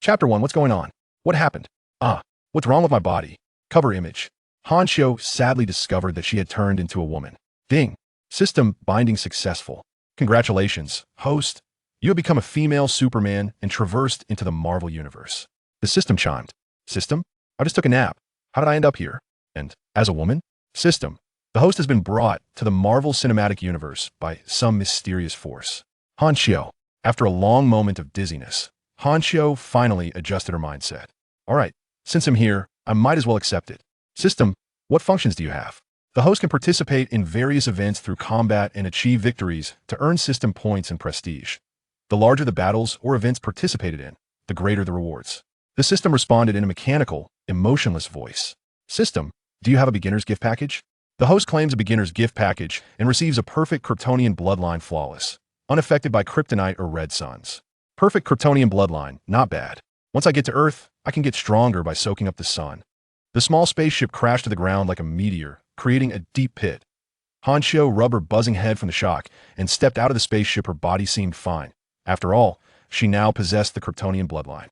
Chapter 1. What's going on? What happened? What's wrong with my body? Cover image. Hanshio sadly discovered that she had turned into a woman. Ding. System binding successful. Congratulations, host. You have become a female Superman and traversed into the Marvel Universe. The system chimed. System? I just took a nap. How did I end up here? And, as a woman? System. The host has been brought to the Marvel Cinematic Universe by some mysterious force. Hanshio. After a long moment of dizziness, Hanshio finally adjusted her mindset. Alright, since I'm here, I might as well accept it. System, what functions do you have? The host can participate in various events through combat and achieve victories to earn system points and prestige. The larger the battles or events participated in, the greater the rewards. The system responded in a mechanical, emotionless voice. System, do you have a beginner's gift package? The host claims a beginner's gift package and receives a perfect Kryptonian bloodline flawless, unaffected by Kryptonite or red suns. Perfect Kryptonian bloodline, not bad. Once I get to Earth, I can get stronger by soaking up the sun. The small spaceship crashed to the ground like a meteor, creating a deep pit. Hanshio rubbed her buzzing head from the shock and stepped out of the spaceship. Her body seemed fine. After all, she now possessed the Kryptonian bloodline.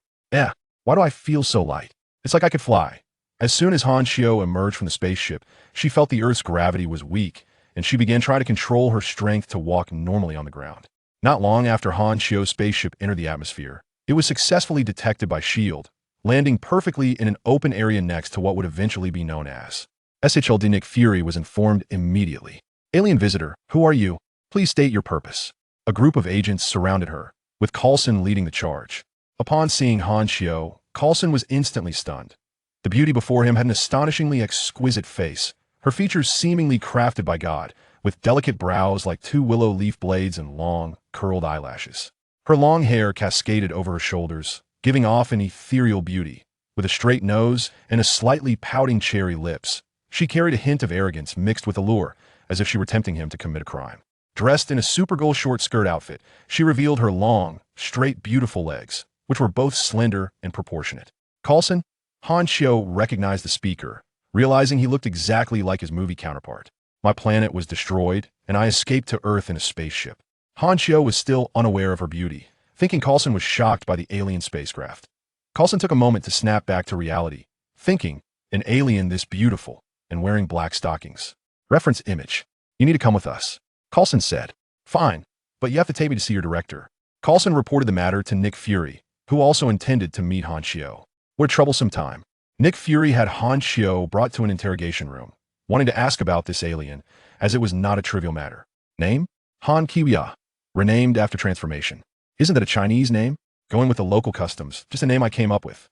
Why do I feel so light? It's like I could fly. As soon as Hanshio emerged from the spaceship, she felt the Earth's gravity was weak, and she began trying to control her strength to walk normally on the ground. Not long after Hanshio's spaceship entered the atmosphere, it was successfully detected by S.H.I.E.L.D., landing perfectly in an open area next to what would eventually be known as snatched. Fury was informed immediately. Alien visitor, who are you? Please state your purpose. A group of agents surrounded her, with Coulson leading the charge. Upon seeing Hanshio, Coulson was instantly stunned. The beauty before him had an astonishingly exquisite face, her features seemingly crafted by God, with delicate brows like two willow leaf blades and long, curled eyelashes. Her long hair cascaded over her shoulders, giving off an ethereal beauty. With a straight nose and a slightly pouting cherry lips, she carried a hint of arrogance mixed with allure, as if she were tempting him to commit a crime. Dressed in a Supergirl short skirt outfit, she revealed her long, straight, beautiful legs, which were both slender and proportionate. Coulson? Hanshio recognized the speaker, realizing he looked exactly like his movie counterpart. My planet was destroyed, and I escaped to Earth in a spaceship. Hanshio was still unaware of her beauty, thinking Coulson was shocked by the alien spacecraft. Coulson took a moment to snap back to reality, thinking, an alien this beautiful, and wearing black stockings. Reference image. You need to come with us. Coulson said. Fine, but you have to take me to see your director. Coulson reported the matter to Nick Fury, who also intended to meet Hanshio. What a troublesome time. Nick Fury had Hanshio brought to an interrogation room, wanting to ask about this alien, as it was not a trivial matter. Name? Han Kiwia, renamed after transformation. Isn't that a Chinese name? Going with the local customs, just a name I came up with.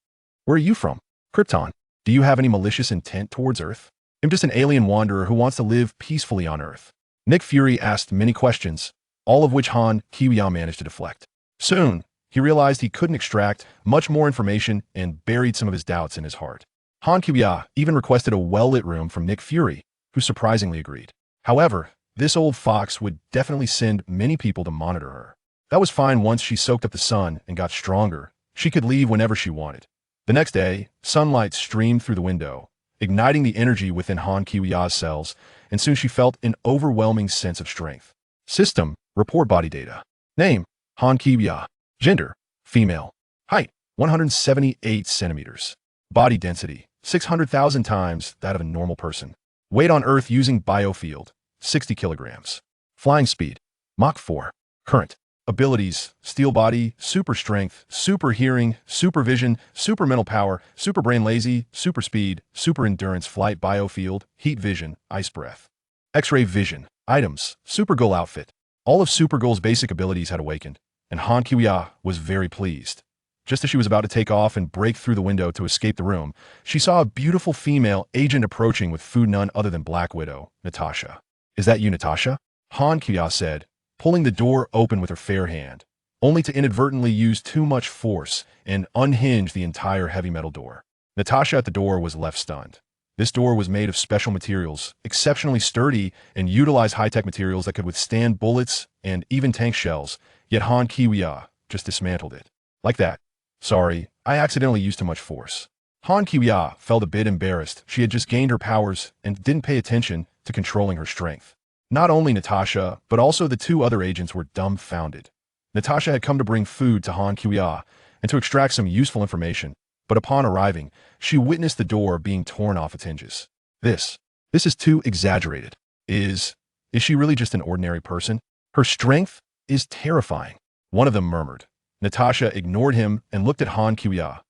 Where are you from? Krypton. Do you have any malicious intent towards Earth? I'm just an alien wanderer who wants to live peacefully on Earth. Nick Fury asked many questions, all of which Han Kiwia managed to deflect. Soon, he realized he couldn't extract much more information and buried some of his doubts in his heart. Han Kiwia even requested a well-lit room from Nick Fury, who surprisingly agreed. However, this old fox would definitely send many people to monitor her. That was fine once she soaked up the sun and got stronger. She could leave whenever she wanted. The next day, sunlight streamed through the window, igniting the energy within Han Kiwia's cells, and soon she felt an overwhelming sense of strength. System, report body data. Name, Han Kiwia. Gender, female. Height, 178 centimeters. Body density, 600,000 times that of a normal person. Weight on Earth using biofield, 60 kilograms. Flying speed, Mach 4. Current. Abilities, steel body, super strength, super hearing, super vision, super mental power, super brain lazy, super speed, super endurance flight biofield, heat vision, ice breath. X-ray vision, items, Supergirl outfit. All of Supergirl's basic abilities had awakened, and Han Kiwia was very pleased. Just as she was about to take off and break through the window to escape the room, she saw a beautiful female agent approaching with food none other than Black Widow, Natasha. Is that you, Natasha? Han Kiwia said, pulling the door open with her fair hand, only to inadvertently use too much force and unhinge the entire heavy metal door. Natasha at the door was left stunned. This door was made of special materials, exceptionally sturdy, and utilized high-tech materials that could withstand bullets and even tank shells, yet Han Kiwia just dismantled it. Like that. Sorry, I accidentally used too much force. Han Kiwia felt a bit embarrassed. She had just gained her powers and didn't pay attention to controlling her strength. Not only Natasha, but also the two other agents were dumbfounded. Natasha had come to bring food to Han Kiwia, and to extract some useful information, but upon arriving, she witnessed the door being torn off its hinges. This is too exaggerated. Is she really just an ordinary person? Her strength is terrifying. One of them murmured. Natasha ignored him and looked at Han Kuya,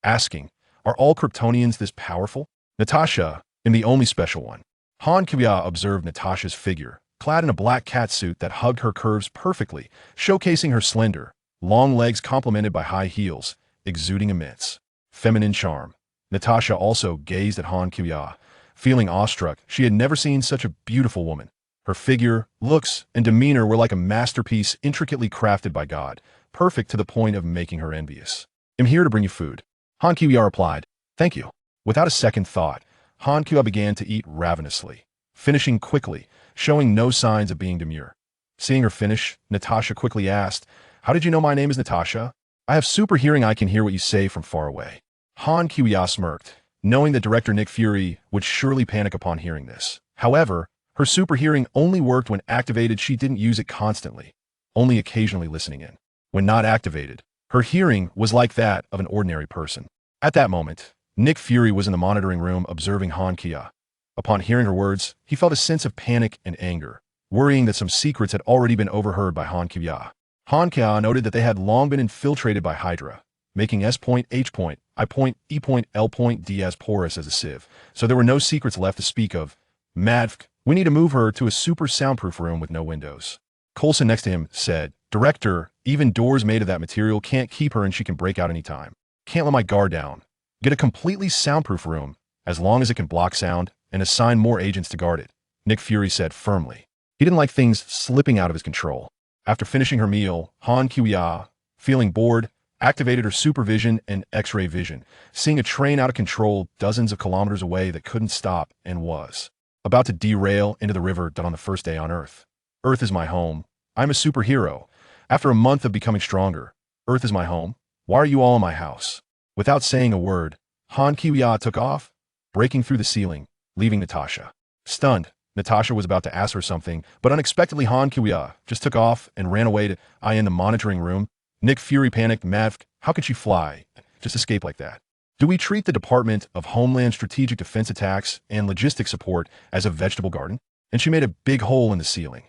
asking, are all Kryptonians this powerful? Natasha, am the only special one. Han Kuya observed Natasha's figure, clad in a black catsuit that hugged her curves perfectly, showcasing her slender, long legs complemented by high heels, exuding immense feminine charm. Natasha also gazed at Han Kuya, feeling awestruck. She had never seen such a beautiful woman. Her figure, looks, and demeanor were like a masterpiece intricately crafted by God, perfect to the point of making her envious. I'm here to bring you food. Han Kuya replied, thank you. Without a second thought, Han Kuya began to eat ravenously, finishing quickly, showing no signs of being demure. Seeing her finish, Natasha quickly asked, how did you know my name is Natasha? I have super hearing. I can hear what you say from far away. Han Kuya smirked, knowing that director Nick Fury would surely panic upon hearing this. However, her super hearing only worked when activated. She didn't use it constantly, only occasionally listening in. When not activated, her hearing was like that of an ordinary person. At that moment, Nick Fury was in the monitoring room observing Han Kuya. Upon hearing her words, he felt a sense of panic and anger, worrying that some secrets had already been overheard by Han Kuya. Han Kuya noted that they had long been infiltrated by Hydra, making S point, H point, I point, E point, L point, D as porous as a sieve, so there were no secrets left to speak of. Madvk, we need to move her to a super soundproof room with no windows. Coulson next to him said, Director, even doors made of that material can't keep her and she can break out anytime. Can't let my guard down. Get a completely soundproof room, as long as it can block sound, and assign more agents to guard it, Nick Fury said firmly. He didn't like things slipping out of his control. After finishing her meal, Han Kuya, feeling bored, activated her supervision and X-ray vision, seeing a train out of control dozens of kilometers away that couldn't stop and was about to derail into the river done on the first day on Earth. Earth is my home. I'm a superhero. After a month of becoming stronger, Earth is my home. Why are you all in my house? Without saying a word, Han Kuya took off, breaking through the ceiling, leaving Natasha. Stunned, Natasha was about to ask her something, but unexpectedly Han Kuya just took off and ran away to in the monitoring room. Nick Fury panicked. Madvk, how could she fly? Just escape like that. Do we treat the Department of Homeland Strategic Defense Attacks and Logistics Support as a vegetable garden? And she made a big hole in the ceiling.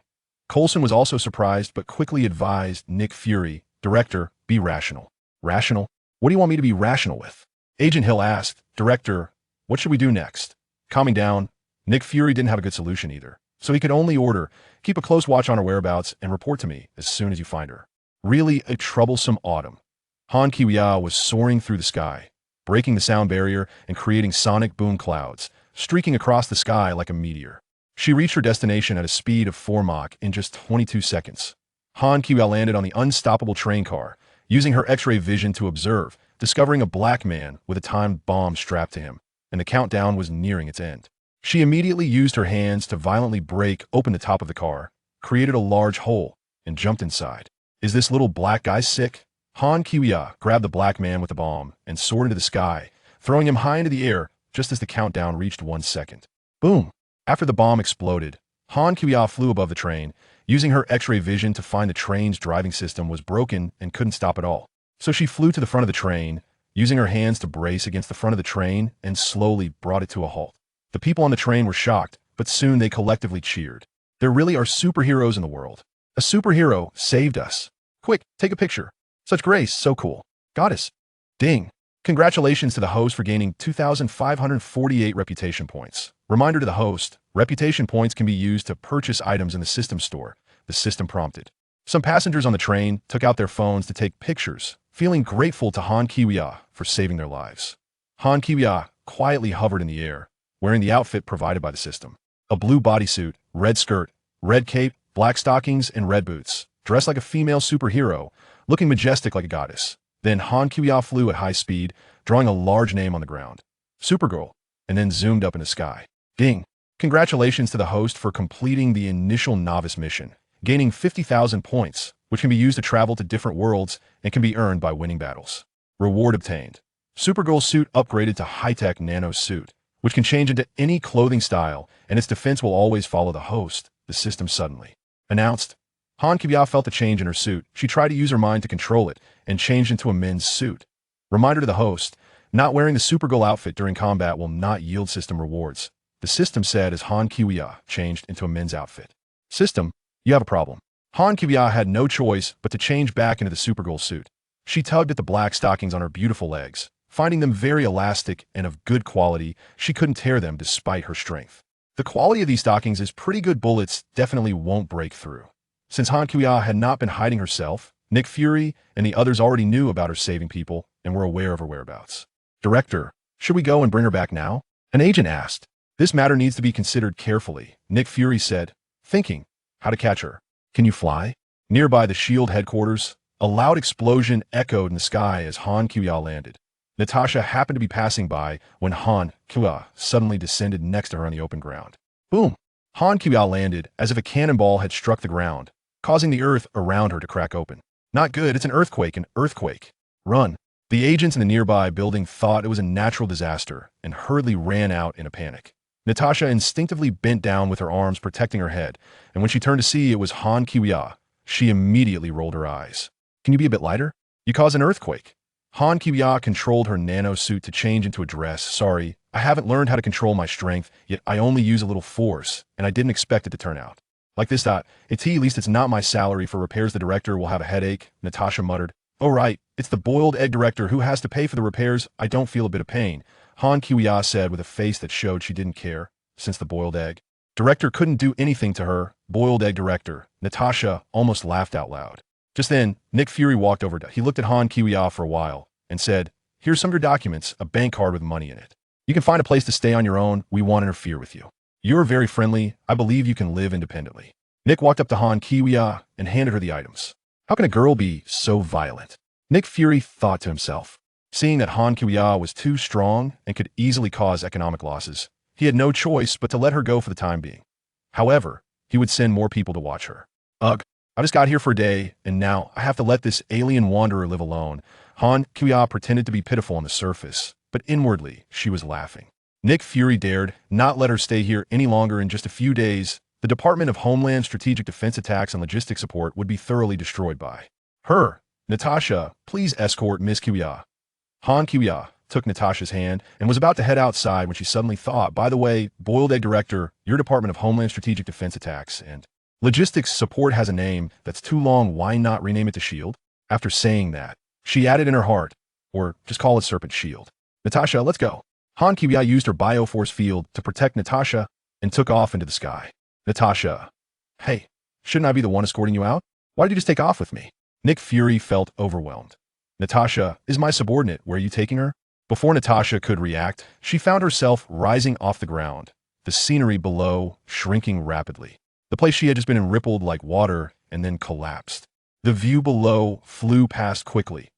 Coulson was also surprised, but quickly advised Nick Fury, Director, be rational. Rational? What do you want me to be rational with? Agent Hill asked, Director, what should we do next? Calming down, Nick Fury didn't have a good solution either, so he could only order, keep a close watch on her whereabouts and report to me as soon as you find her. Really a troublesome autumn. Han Kuya was soaring through the sky, breaking the sound barrier and creating sonic boom clouds, streaking across the sky like a meteor. She reached her destination at a speed of 4 Mach in just 22 seconds. Han Kuya landed on the unstoppable train car, using her X-ray vision to observe, discovering a black man with a timed bomb strapped to him, and the countdown was nearing its end. She immediately used her hands to violently break open the top of the car, created a large hole, and jumped inside. Is this little black guy sick? Han Kuya grabbed the black man with the bomb and soared into the sky, throwing him high into the air just as the countdown reached 1 second. Boom! After the bomb exploded, Han Kuya flew above the train, using her X-ray vision to find the train's driving system was broken and couldn't stop at all. So she flew to the front of the train, using her hands to brace against the front of the train and slowly brought it to a halt. The people on the train were shocked, but soon they collectively cheered. There really are superheroes in the world. A superhero saved us. Quick, take a picture. Such grace, so cool. Goddess. Ding. Congratulations to the host for gaining 2,548 reputation points. Reminder to the host, reputation points can be used to purchase items in the system store, the system prompted. Some passengers on the train took out their phones to take pictures, feeling grateful to Han Kuya for saving their lives. Han Kuya quietly hovered in the air, wearing the outfit provided by the system. A blue bodysuit, red skirt, red cape, black stockings, and red boots, dressed like a female superhero, looking majestic like a goddess. Then Han Kuya flew at high speed, drawing a large name on the ground. Supergirl, and then zoomed up in the sky. Ding! Congratulations to the host for completing the initial novice mission, gaining 50,000 points, which can be used to travel to different worlds and can be earned by winning battles. Reward obtained. Supergirl suit upgraded to high-tech nano suit, which can change into any clothing style, and its defense will always follow the host, the system suddenly announced. Han Kibya felt the change in her suit. She tried to use her mind to control it and changed into a men's suit. Reminder to the host, not wearing the Supergirl outfit during combat will not yield system rewards. The system said as Han Kibya changed into a men's outfit. System, you have a problem. Han Kibya had no choice but to change back into the Supergirl suit. She tugged at the black stockings on her beautiful legs. Finding them very elastic and of good quality, she couldn't tear them despite her strength. The quality of these stockings is pretty good. Bullets definitely won't break through. Since Han Kibya had not been hiding herself, Nick Fury and the others already knew about her saving people and were aware of her whereabouts. Director, should we go and bring her back now? An agent asked. This matter needs to be considered carefully, Nick Fury said, thinking how to catch her. Can you fly? Nearby the S.H.I.E.L.D. headquarters, a loud explosion echoed in the sky as Han Kibya landed. Natasha happened to be passing by when Han Kibya suddenly descended next to her on the open ground. Boom! Han Kibya landed as if a cannonball had struck the ground, causing the earth around her to crack open. Not good, it's an earthquake. Run. The agents in the nearby building thought it was a natural disaster and hurriedly ran out in a panic. Natasha instinctively bent down with her arms protecting her head, and when she turned to see it was Han Kibya, she immediately rolled her eyes. Can you be a bit lighter? You caused an earthquake. Han Kibya controlled her nano suit to change into a dress. Sorry, I haven't learned how to control my strength, yet I only use a little force, and I didn't expect it to turn out like this. At least it's not my salary for repairs. The director will have a headache, Natasha muttered. Oh right, it's the boiled egg director who has to pay for the repairs. I don't feel a bit of pain, Han Kibya said with a face that showed she didn't care, since the boiled egg director couldn't do anything to her. Boiled egg director, Natasha almost laughed out loud. Just then, Nick Fury walked over. He looked at Han Kibya for a while and said, here's some of your documents, a bank card with money in it. You can find a place to stay on your own. We won't interfere with you. You're very friendly. I believe you can live independently. Nick walked up to Han Kibya and handed her the items. How can a girl be so violent? Nick Fury thought to himself. Seeing that Han Kibya was too strong and could easily cause economic losses, he had no choice but to let her go for the time being. However, he would send more people to watch her. Ugh, I just got here for a day, and now I have to let this alien wanderer live alone. Han Kibya pretended to be pitiful on the surface, but inwardly, she was laughing. Nick Fury dared not let her stay here any longer. In just a few days, the Department of Homeland Strategic Defense attacks and logistics support would be thoroughly destroyed by her. Natasha, please escort Miss Kibya. Han Kibya took Natasha's hand and was about to head outside when she suddenly thought, by the way, boiled egg director, your Department of Homeland Strategic Defense attacks and logistics support has a name that's too long. Why not rename it to S.H.I.E.L.D.? After saying that, she added in her heart, or just call it Serpent Shield. Natasha, let's go. Han Kibya used her bioforce field to protect Natasha and took off into the sky. Natasha, hey, shouldn't I be the one escorting you out? Why did you just take off with me? Nick Fury felt overwhelmed. Natasha is my subordinate. Where are you taking her? Before Natasha could react, she found herself rising off the ground, the scenery below shrinking rapidly. The place she had just been in rippled like water and then collapsed. The view below flew past quickly.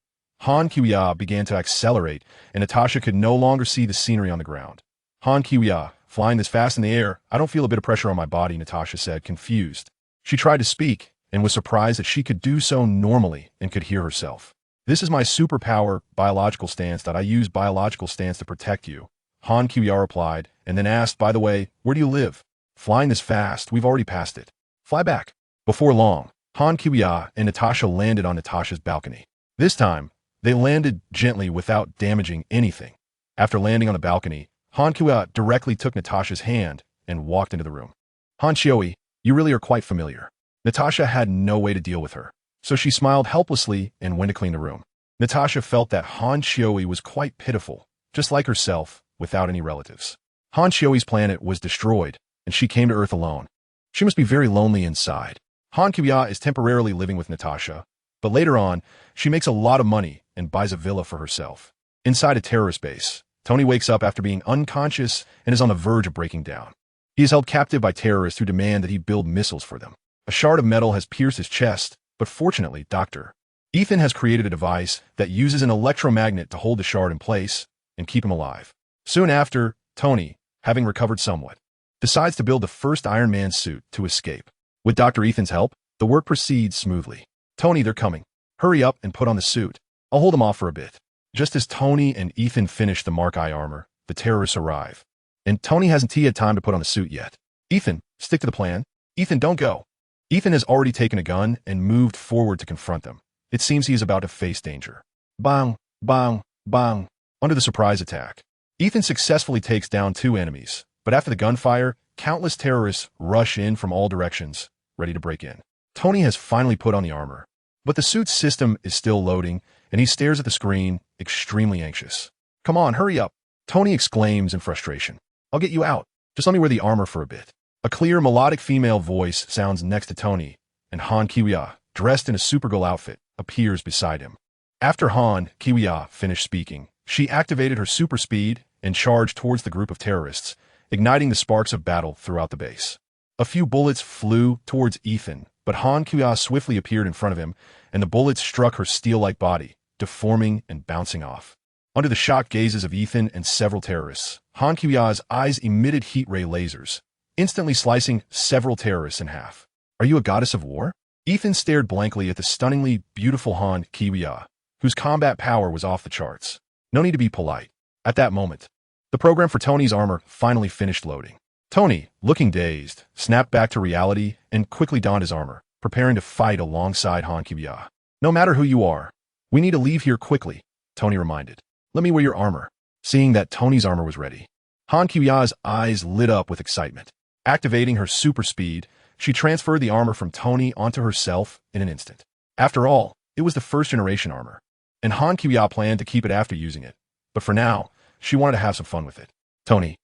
Han Kibya began to accelerate, and Natasha could no longer see the scenery on the ground. Han Kibya, flying this fast in the air, I don't feel a bit of pressure on my body, Natasha said, confused. She tried to speak and was surprised that she could do so normally and could hear herself. This is my superpower, biological stance. I use biological stance to protect you, Han Kibya replied, and then asked, by the way, where do you live? Flying this fast, we've already passed it. Fly back. Before long, Han Kibya and Natasha landed on Natasha's balcony. This time, they landed gently without damaging anything. After landing on the balcony, Han Kibya directly took Natasha's hand and walked into the room. Han Chioi, you really are quite familiar. Natasha had no way to deal with her, so she smiled helplessly and went to clean the room. Natasha felt that Han Chioi was quite pitiful, just like herself, without any relatives. Han Chioi's planet was destroyed, and she came to Earth alone. She must be very lonely inside. Han Kibya is temporarily living with Natasha, but later on, she makes a lot of money and buys a villa for herself. Inside a terrorist base, Tony wakes up after being unconscious and is on the verge of breaking down. He is held captive by terrorists who demand that he build missiles for them. A shard of metal has pierced his chest, but fortunately, Dr. Ethan has created a device that uses an electromagnet to hold the shard in place and keep him alive. Soon after, Tony, having recovered somewhat, decides to build the first Iron Man suit to escape. With Dr. Ethan's help, the work proceeds smoothly. Tony, they're coming. Hurry up and put on the suit. I'll hold them off for a bit. Just as Tony and Ethan finish the Mark I armor, the terrorists arrive. And Tony hasn't had time to put on the suit yet. Ethan, stick to the plan. Ethan, don't go. Ethan has already taken a gun and moved forward to confront them. It seems he is about to face danger. Bang, bang, bang. Under the surprise attack, Ethan successfully takes down 2 enemies, but after the gunfire, countless terrorists rush in from all directions, ready to break in. Tony has finally put on the armor, but the suit's system is still loading, and he stares at the screen, extremely anxious. Come on, hurry up, Tony exclaims in frustration. I'll get you out. Just let me wear the armor for a bit. A clear, melodic female voice sounds next to Tony, and Han Kiwia, dressed in a Supergirl outfit, appears beside him. After Han Kiwia finished speaking, she activated her super speed and charged towards the group of terrorists, igniting the sparks of battle throughout the base. A few bullets flew towards Ethan, but Han Kiwia swiftly appeared in front of him, and the bullets struck her steel-like body, deforming and bouncing off. Under the shocked gazes of Ethan and several terrorists, Han Kiwia's eyes emitted heat ray lasers, instantly slicing several terrorists in half. Are you a goddess of war? Ethan stared blankly at the stunningly beautiful Han Kiwia, whose combat power was off the charts. No need to be polite. At that moment, the program for Tony's armor finally finished loading. Tony, looking dazed, snapped back to reality and quickly donned his armor, preparing to fight alongside Han Kiwia. No matter who you are, we need to leave here quickly, Tony reminded. Let me wear your armor. Seeing that Tony's armor was ready, Han Kiwia's eyes lit up with excitement. Activating her super speed, she transferred the armor from Tony onto herself in an instant. After all, it was the first-generation armor, and Han Kiwia planned to keep it after using it. But for now, she wanted to have some fun with it. Tony,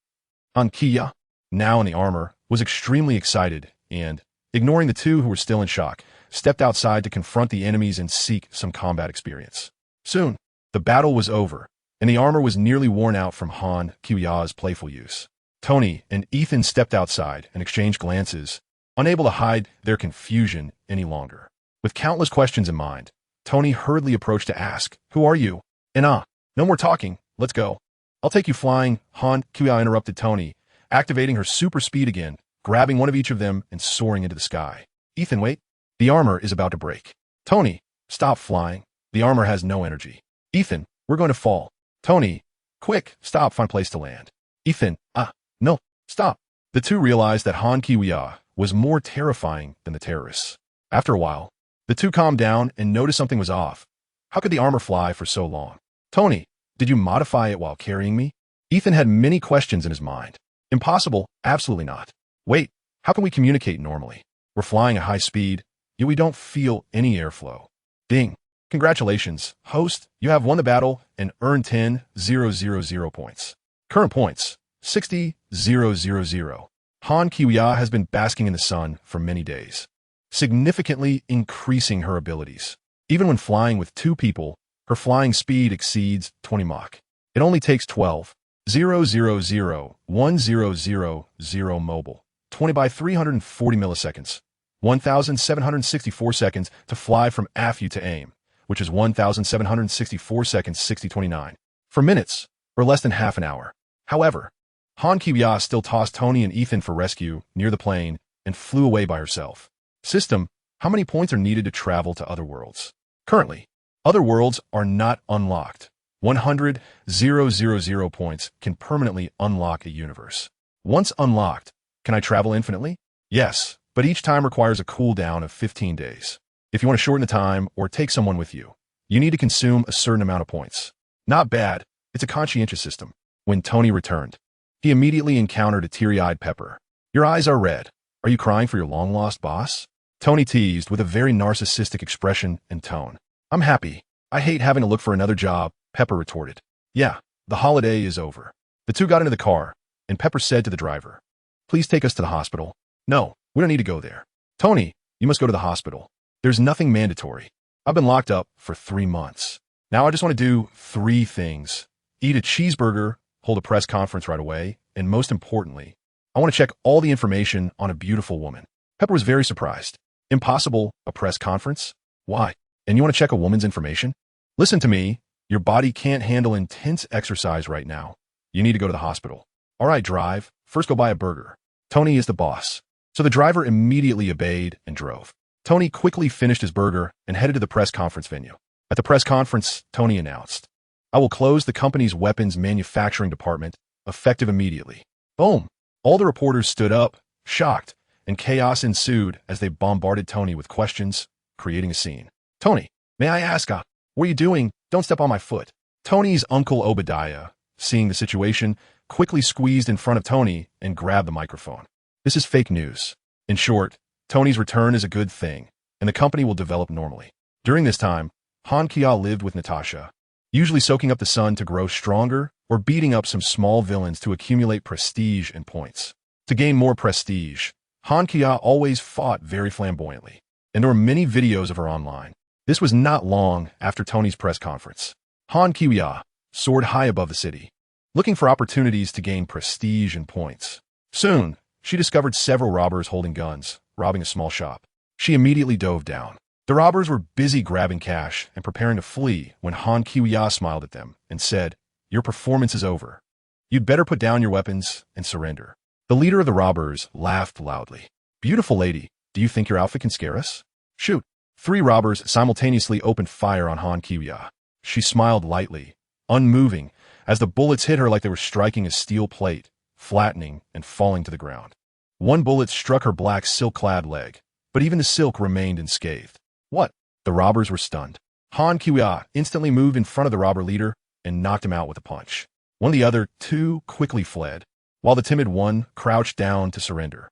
Han Kiwia, now in the armor, was extremely excited and, ignoring the 2 who were still in shock, stepped outside to confront the enemies and seek some combat experience. Soon, the battle was over, and the armor was nearly worn out from Han Kiwia's playful use. Tony and Ethan stepped outside and exchanged glances, unable to hide their confusion any longer. With countless questions in mind, Tony hurriedly approached to ask, "Who are you?" And no more talking, let's go. I'll take you flying, Han Kiwia interrupted Tony, activating her super speed again, grabbing one of each of them and soaring into the sky. Ethan, wait. The armor is about to break. Tony, stop flying. The armor has no energy. Ethan, we're going to fall. Tony, quick, stop, find a place to land. Ethan, no, stop. The 2 realized that Han Kiwia was more terrifying than the terrorists. After a while, the 2 calmed down and noticed something was off. How could the armor fly for so long? Tony, did you modify it while carrying me? Ethan had many questions in his mind. Impossible, absolutely not. Wait, how can we communicate normally? We're flying at high speed, yet we don't feel any airflow. Ding. Congratulations, host, you have won the battle and earned 10,000 points. Current points, 60,000. Han Kiwia has been basking in the sun for many days, significantly increasing her abilities. Even when flying with 2 people, her flying speed exceeds 20 Mach. It only takes 12,000,1000 mobile, 20 by 340 milliseconds, 1,764 seconds to fly from AFU to AIM, which is 1,764 seconds 6029, for minutes, or less than half an hour. However, Han Kiwia still tossed Tony and Ethan for rescue near the plane and flew away by herself. System, how many points are needed to travel to other worlds? Currently, other worlds are not unlocked. 100,000 points can permanently unlock a universe. Once unlocked, can I travel infinitely? Yes, but each time requires a cooldown of 15 days. If you want to shorten the time or take someone with you, you need to consume a certain amount of points. Not bad, it's a conscientious system. When Tony returned, he immediately encountered a teary-eyed Pepper. Your eyes are red. Are you crying for your long-lost boss? Tony teased with a very narcissistic expression and tone. I'm happy. I hate having to look for another job, Pepper retorted. Yeah, the holiday is over. The 2 got into the car, and Pepper said to the driver, please take us to the hospital. No, we don't need to go there. Tony, you must go to the hospital. There's nothing mandatory. I've been locked up for 3 months. Now I just want to do 3 things. Eat a cheeseburger, hold a press conference right away, and most importantly, I want to check all the information on a beautiful woman. Pepper was very surprised. Impossible, a press conference? Why? And you want to check a woman's information? Listen to me. Your body can't handle intense exercise right now. You need to go to the hospital. All right, drive. First go buy a burger. Tony is the boss. So the driver immediately obeyed and drove. Tony quickly finished his burger and headed to the press conference venue. At the press conference, Tony announced, I will close the company's weapons manufacturing department, effective immediately. Boom! All the reporters stood up, shocked, and chaos ensued as they bombarded Tony with questions, creating a scene. "Tony, may I ask, what are you doing? Don't step on my foot." Tony's uncle Obadiah, seeing the situation, quickly squeezed in front of Tony and grabbed the microphone. "This is fake news. In short, Tony's return is a good thing, and the company will develop normally." During this time, Han Kia lived with Natasha, usually soaking up the sun to grow stronger or beating up some small villains to accumulate prestige and points. To gain more prestige, Han Kia always fought very flamboyantly, and there were many videos of her online. This was not long after Tony's press conference. Han Kia soared high above the city, looking for opportunities to gain prestige and points. Soon, she discovered several robbers holding guns, robbing a small shop. She immediately dove down. The robbers were busy grabbing cash and preparing to flee when Han Kia smiled at them and said, "Your performance is over. You'd better put down your weapons and surrender." The leader of the robbers laughed loudly. "Beautiful lady, do you think your outfit can scare us? Shoot." 3 robbers simultaneously opened fire on Han Kia. She smiled lightly, unmoving, as the bullets hit her like they were striking a steel plate, flattening and falling to the ground. One bullet struck her black silk-clad leg, but even the silk remained unscathed. "What?" The robbers were stunned. Han Kia instantly moved in front of the robber leader and knocked him out with a punch. One of the other 2 quickly fled, while the timid one crouched down to surrender.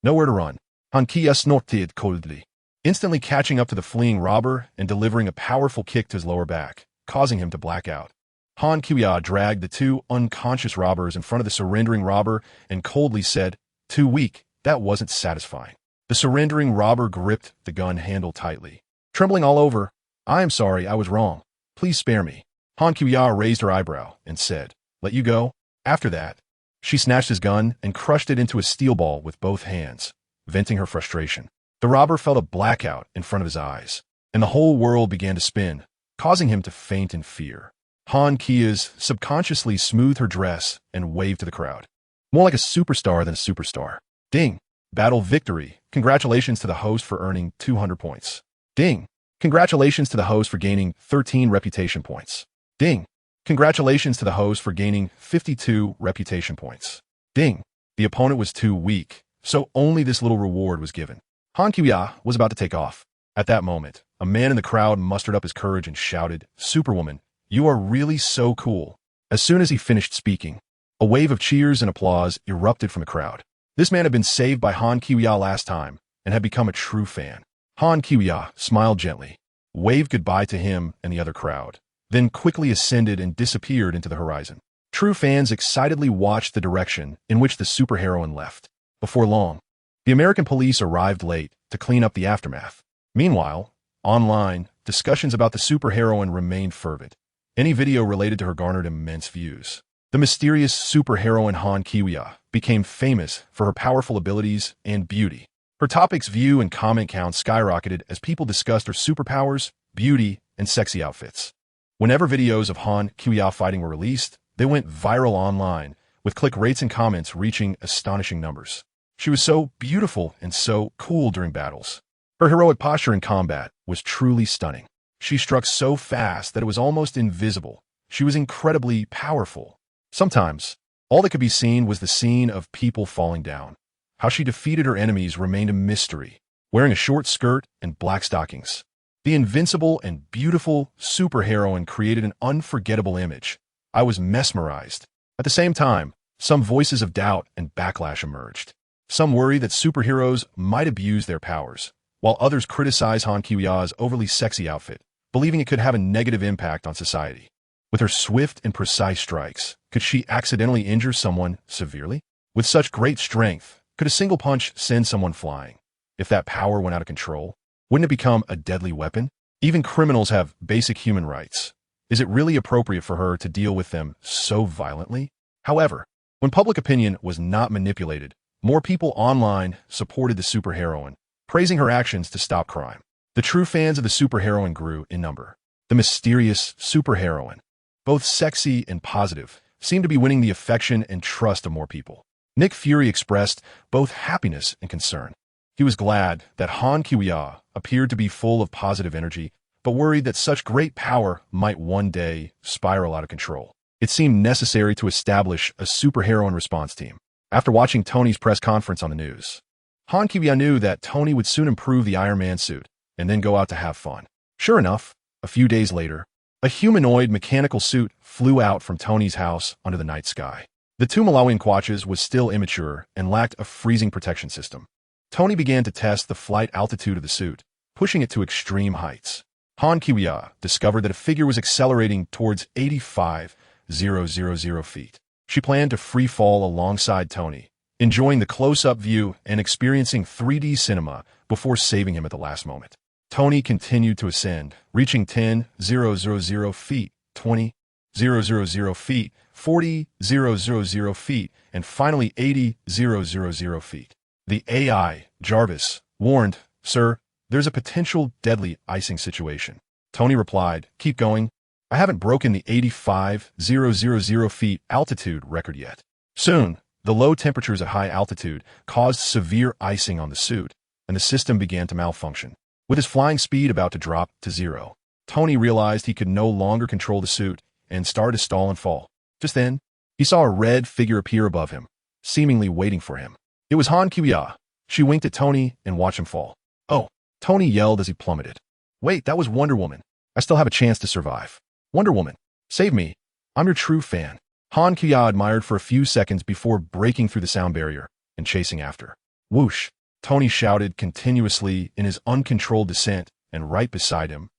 Nowhere to run. Han Kia snorted coldly, instantly catching up to the fleeing robber and delivering a powerful kick to his lower back, causing him to black out. Han Kia dragged the 2 unconscious robbers in front of the surrendering robber and coldly said, "Too weak, that wasn't satisfying." The surrendering robber gripped the gun handle tightly. Trembling all over, "I am sorry, I was wrong. Please spare me." Han Kia raised her eyebrow and said, "Let you go?" After that, she snatched his gun and crushed it into a steel ball with both hands, venting her frustration. The robber felt a blackout in front of his eyes, and the whole world began to spin, causing him to faint in fear. Han Kia's subconsciously smoothed her dress and waved to the crowd. More like a superstar than a superstar. Ding. Battle victory. Congratulations to the host for earning 200 points. Ding. Congratulations to the host for gaining 13 reputation points. Ding. Congratulations to the host for gaining 52 reputation points. Ding. The opponent was too weak, so only this little reward was given. Han Kia was about to take off. At that moment, a man in the crowd mustered up his courage and shouted, "Superwoman, you are really so cool." As soon as he finished speaking, a wave of cheers and applause erupted from the crowd. This man had been saved by Han Kia last time and had become a true fan. Han Kia smiled gently, waved goodbye to him and the other crowd, then quickly ascended and disappeared into the horizon. True fans excitedly watched the direction in which the superheroine left. Before long, the American police arrived late to clean up the aftermath. Meanwhile, online, discussions about the superheroine remained fervent. Any video related to her garnered immense views. The mysterious superheroine Han Kia became famous for her powerful abilities and beauty. Her topic's view and comment count skyrocketed as people discussed her superpowers, beauty, and sexy outfits. Whenever videos of Han Kia fighting were released, they went viral online, with click rates and comments reaching astonishing numbers. She was so beautiful and so cool during battles. Her heroic posture in combat was truly stunning. She struck so fast that it was almost invisible. She was incredibly powerful. Sometimes, all that could be seen was the scene of people falling down. How she defeated her enemies remained a mystery, wearing a short skirt and black stockings. The invincible and beautiful superheroine created an unforgettable image. I was mesmerized. At the same time, some voices of doubt and backlash emerged. Some worry that superheroes might abuse their powers, while others criticize Han Kia's overly sexy outfit, believing it could have a negative impact on society. With her swift and precise strikes, could she accidentally injure someone severely? With such great strength, could a single punch send someone flying? If that power went out of control, wouldn't it become a deadly weapon? Even criminals have basic human rights. Is it really appropriate for her to deal with them so violently? However, when public opinion was not manipulated, more people online supported the superheroine, praising her actions to stop crime. The true fans of the superheroine grew in number. The mysterious superheroine, both sexy and positive, seemed to be winning the affection and trust of more people. Nick Fury expressed both happiness and concern. He was glad that Han Kia appeared to be full of positive energy, but worried that such great power might one day spiral out of control. It seemed necessary to establish a superheroine response team. After watching Tony's press conference on the news, Han Kiya knew that Tony would soon improve the Iron Man suit and then go out to have fun. Sure enough, a few days later, a humanoid mechanical suit flew out from Tony's house under the night sky. The two Malawian Quatches was still immature and lacked a freezing protection system. Tony began to test the flight altitude of the suit, pushing it to extreme heights. Han Kiya discovered that a figure was accelerating towards 85,000 feet. She planned to free fall alongside Tony, enjoying the close-up view and experiencing 3D cinema before saving him at the last moment. Tony continued to ascend, reaching 10,000 feet, 20,000 feet, 40,000 feet, and finally 80,000 feet. The AI, Jarvis, warned, "Sir, there's a potential deadly icing situation." Tony replied, "Keep going. I haven't broken the 85,000 feet altitude record yet." Soon, the low temperatures at high altitude caused severe icing on the suit, and the system began to malfunction. With his flying speed about to drop to zero, Tony realized he could no longer control the suit and started to stall and fall. Just then, he saw a red figure appear above him, seemingly waiting for him. It was Han Kiya. She winked at Tony and watched him fall. "Oh," Tony yelled as he plummeted. "Wait, that was Wonder Woman. I still have a chance to survive. Wonder Woman, save me. I'm your true fan." Han Kiya admired for a few seconds before breaking through the sound barrier and chasing after. Whoosh! Tony shouted continuously in his uncontrolled descent, and right beside him,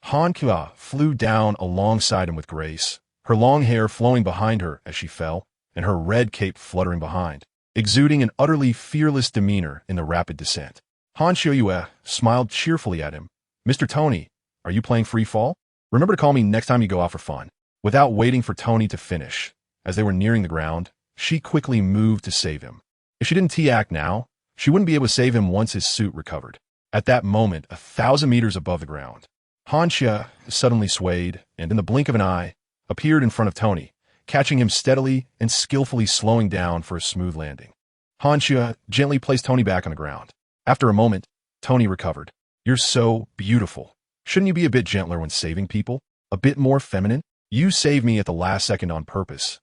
Han Kiya flew down alongside him with grace, her long hair flowing behind her as she fell, and her red cape fluttering behind, exuding an utterly fearless demeanor in the rapid descent. Han Kiya smiled cheerfully at him. "Mr. Tony, are you playing free fall? Remember to call me next time you go out for fun." Without waiting for Tony to finish, as they were nearing the ground, she quickly moved to save him. If she didn't T-act now, she wouldn't be able to save him once his suit recovered. At that moment, 1,000 meters above the ground, Han Kiya suddenly swayed and, in the blink of an eye, appeared in front of Tony, catching him steadily and skillfully slowing down for a smooth landing. Han Kiya gently placed Tony back on the ground. After a moment, Tony recovered. "You're so beautiful. Shouldn't you be a bit gentler when saving people? A bit more feminine? You saved me at the last second on purpose.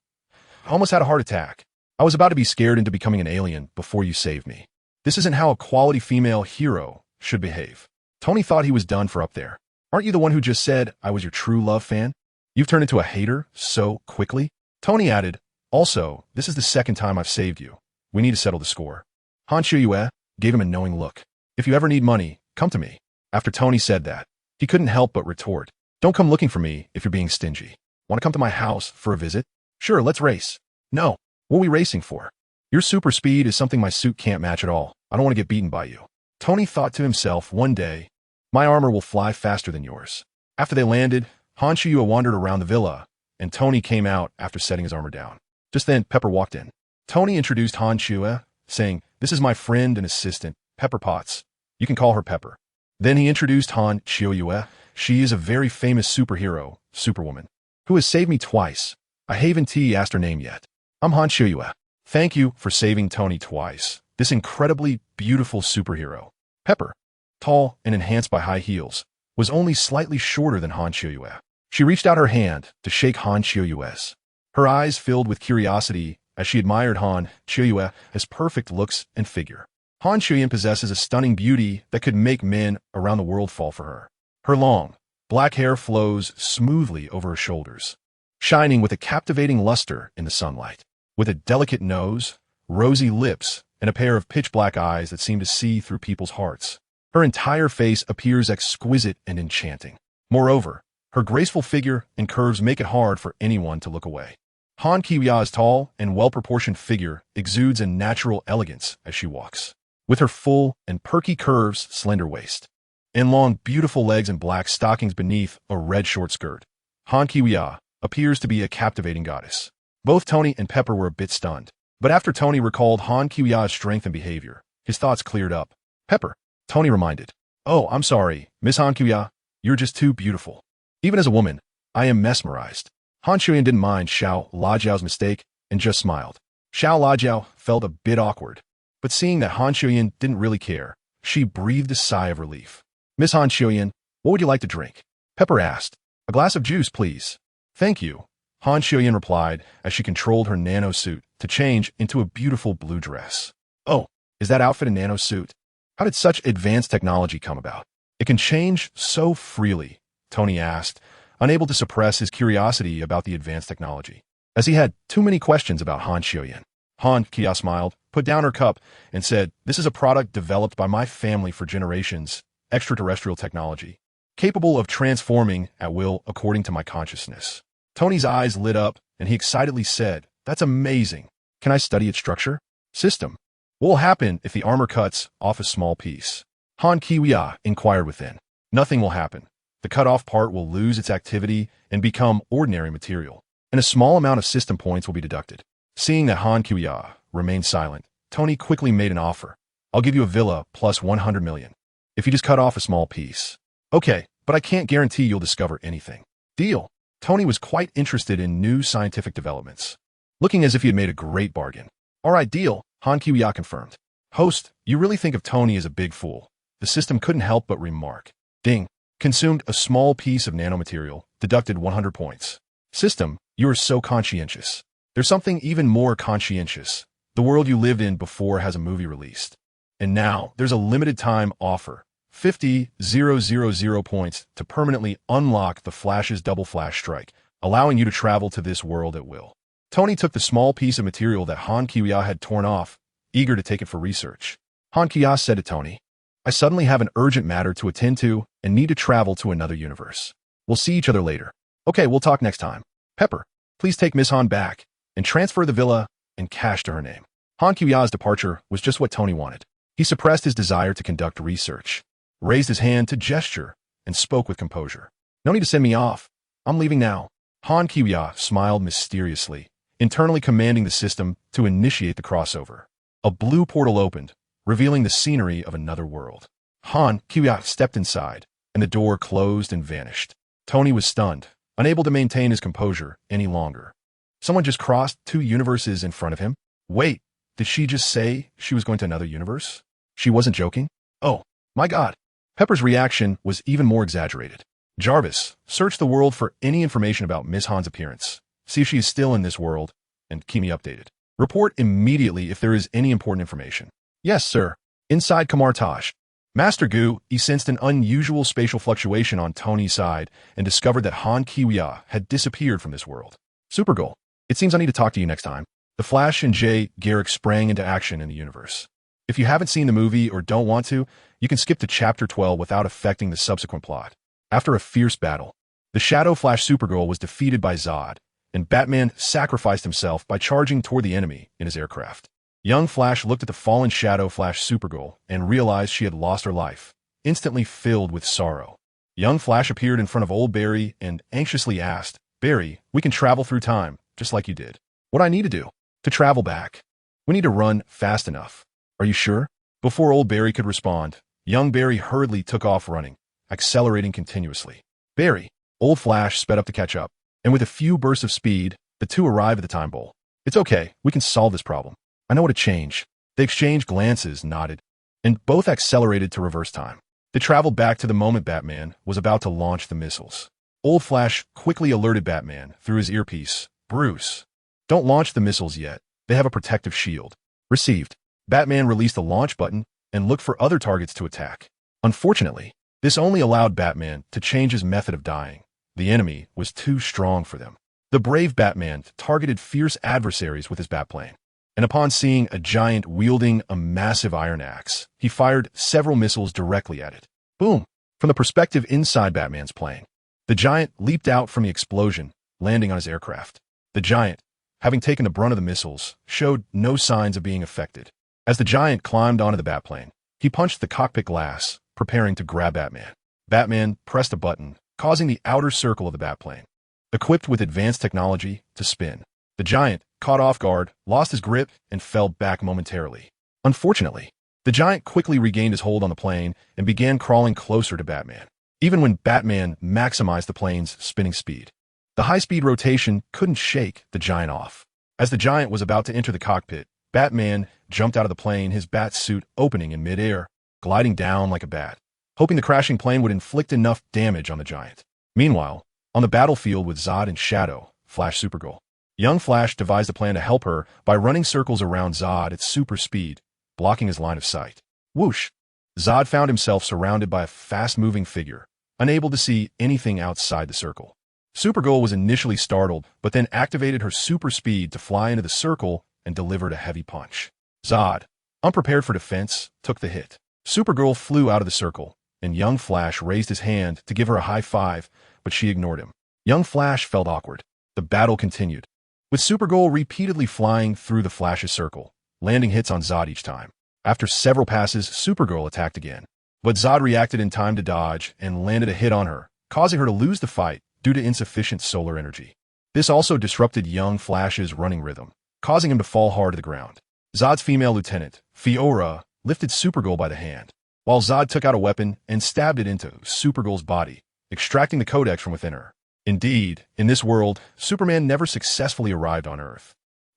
I almost had a heart attack. I was about to be scared into becoming an alien before you saved me. This isn't how a quality female hero should behave." Tony thought he was done for up there. "Aren't you the one who just said I was your true love fan? You've turned into a hater so quickly?" Tony added, "Also, this is the second time I've saved you. We need to settle the score." Han Kiya gave him a knowing look. "If you ever need money, come to me." After Tony said that, he couldn't help but retort, "Don't come looking for me if you're being stingy. Want to come to my house for a visit? Sure, let's race." "No, what are we racing for? Your super speed is something my suit can't match at all. I don't want to get beaten by you." Tony thought to himself, "One day, my armor will fly faster than yours." After they landed, Han Kiya wandered around the villa, and Tony came out after setting his armor down. Just then, Pepper walked in. Tony introduced Han Kiya, saying, "This is my friend and assistant, Pepper Potts. You can call her Pepper." Then he introduced Han Kiya. "She is a very famous superhero, Superwoman, who has saved me twice. I haven't asked her name yet. I'm Han Kiya. Thank you for saving Tony twice. This incredibly beautiful superhero." Pepper, tall and enhanced by high heels, was only slightly shorter than Han Kiya. She reached out her hand to shake Han Kiya's. Her eyes filled with curiosity as she admired Han Kiya's perfect looks and figure. Han Kiya possesses a stunning beauty that could make men around the world fall for her. Her long, black hair flows smoothly over her shoulders, shining with a captivating luster in the sunlight. With a delicate nose, rosy lips, and a pair of pitch-black eyes that seem to see through people's hearts, her entire face appears exquisite and enchanting. Moreover, her graceful figure and curves make it hard for anyone to look away. Han Kiya's tall and well-proportioned figure exudes a natural elegance as she walks. With her full and perky curves, slender waist, and long, beautiful legs and black stockings beneath a red short skirt, Han Kiya appears to be a captivating goddess. Both Tony and Pepper were a bit stunned, but after Tony recalled Han Kiya's strength and behavior, his thoughts cleared up. "Pepper," Tony reminded. "Oh, I'm sorry, Miss Han Kiya. You're just too beautiful. Even as a woman, I am mesmerized." Han Kiya didn't mind Xiao Lajiao's mistake and just smiled. Xiao Lajiao felt a bit awkward, but seeing that Han Kiya didn't really care, she breathed a sigh of relief. "Miss Han Kiya, what would you like to drink?" Pepper asked. "A glass of juice, please." "Thank you," Han Kiya replied as she controlled her nano suit to change into a beautiful blue dress. "Oh, Is that outfit a nano suit? How did such advanced technology come about? It can change so freely, Tony asked, unable to suppress his curiosity about the advanced technology, as he had too many questions about Han Xiuyan. Han Kia smiled, put down her cup, and said, "This is a product developed by my family for generations, extraterrestrial technology, capable of transforming at will according to my consciousness." Tony's eyes lit up, and he excitedly said, "That's amazing. Can I study its structure? System. What will happen if the armor cuts off a small piece?" Han Kiwia inquired within. "Nothing will happen. The cut-off part will lose its activity and become ordinary material, and a small amount of system points will be deducted." Seeing that Han Kiwia remained silent, Tony quickly made an offer. "I'll give you a villa plus 100 million. If you just cut off a small piece." "Okay, but I can't guarantee you'll discover anything." "Deal." Tony was quite interested in new scientific developments, looking as if he had made a great bargain. "All right, deal," Han Kiwia confirmed. "Host, you really think of Tony as a big fool?" The system couldn't help but remark. "Ding. Consumed a small piece of nanomaterial, deducted 100 points. System, you are so conscientious. There's something even more conscientious. The world you lived in before has a movie released. And now, there's a limited time offer. 50,000 points to permanently unlock the Flash's double flash strike, allowing you to travel to this world at will." Tony took the small piece of material that Han Kiwia had torn off, eager to take it for research. Han Kiwia said to Tony, "I suddenly have an urgent matter to attend to and need to travel to another universe. We'll see each other later." "Okay, we'll talk next time. Pepper, please take Miss Han back and transfer the villa and cash to her name." Han Kiwia's departure was just what Tony wanted. He suppressed his desire to conduct research, raised his hand to gesture, and spoke with composure. "No need to send me off. I'm leaving now." Han Kiwia smiled mysteriously, internally commanding the system to initiate the crossover. A blue portal opened, revealing the scenery of another world. Han Kiwia stepped inside, and the door closed and vanished. Tony was stunned, unable to maintain his composure any longer. Someone just crossed 2 universes in front of him? Wait, did she just say she was going to another universe? She wasn't joking? Oh, my God. Pepper's reaction was even more exaggerated. "Jarvis, search the world for any information about Miss Han's appearance. See if she is still in this world, and keep me updated. Report immediately if there is any important information." "Yes, sir." Inside Kamartaj, Master Gu, he sensed an unusual spatial fluctuation on Tony's side and discovered that Han Kiwia had disappeared from this world. "Supergirl, it seems I need to talk to you next time." The Flash and Jay Garrick sprang into action in the universe. If you haven't seen the movie or don't want to, you can skip to Chapter 12 without affecting the subsequent plot. After a fierce battle, the Shadow Flash Supergirl was defeated by Zod, and Batman sacrificed himself by charging toward the enemy in his aircraft. Young Flash looked at the fallen Shadow Flash Supergirl and realized she had lost her life, instantly filled with sorrow. Young Flash appeared in front of old Barry and anxiously asked, "Barry, we can travel through time, just like you did. What do I need to do to travel back? We need to run fast enough. Are you sure?" Before old Barry could respond, young Barry hurriedly took off running, accelerating continuously. "Barry," old Flash sped up to catch up, and with a few bursts of speed, the two arrived at the time bowl. "It's okay, we can solve this problem. I know what to change." They exchanged glances, nodded, and both accelerated to reverse time. They traveled back to the moment Batman was about to launch the missiles. Old Flash quickly alerted Batman through his earpiece, "Bruce, don't launch the missiles yet. They have a protective shield." Received. Batman released the launch button and looked for other targets to attack. Unfortunately, this only allowed Batman to change his method of dying. The enemy was too strong for them. The brave Batman targeted fierce adversaries with his Batplane, and upon seeing a giant wielding a massive iron axe, he fired several missiles directly at it. Boom! From the perspective inside Batman's plane, the giant leaped out from the explosion, landing on his aircraft. The giant, having taken the brunt of the missiles, showed no signs of being affected. As the giant climbed onto the Batplane, he punched the cockpit glass, preparing to grab Batman. Batman pressed a button, causing the outer circle of the Batplane, equipped with advanced technology, to spin. The giant, caught off guard, lost his grip and fell back momentarily. Unfortunately, the giant quickly regained his hold on the plane and began crawling closer to Batman, even when Batman maximized the plane's spinning speed. The high-speed rotation couldn't shake the giant off. As the giant was about to enter the cockpit, Batman jumped out of the plane, his bat suit opening in midair, gliding down like a bat, hoping the crashing plane would inflict enough damage on the giant. Meanwhile, on the battlefield with Zod and Shadow, Flash Supergirl, young Flash devised a plan to help her by running circles around Zod at super speed, blocking his line of sight. Whoosh! Zod found himself surrounded by a fast-moving figure, unable to see anything outside the circle. Supergirl was initially startled, but then activated her super speed to fly into the circle and delivered a heavy punch. Zod, unprepared for defense, took the hit. Supergirl flew out of the circle, and young Flash raised his hand to give her a high five, but she ignored him. Young Flash felt awkward. The battle continued, with Supergirl repeatedly flying through the Flash's circle, landing hits on Zod each time. After several passes, Supergirl attacked again, but Zod reacted in time to dodge and landed a hit on her, causing her to lose the fight due to insufficient solar energy. This also disrupted young Flash's running rhythm, causing him to fall hard to the ground. Zod's female lieutenant, Fiora, lifted Supergirl by the hand, while Zod took out a weapon and stabbed it into Supergirl's body, extracting the codex from within her. Indeed, in this world, Superman never successfully arrived on Earth.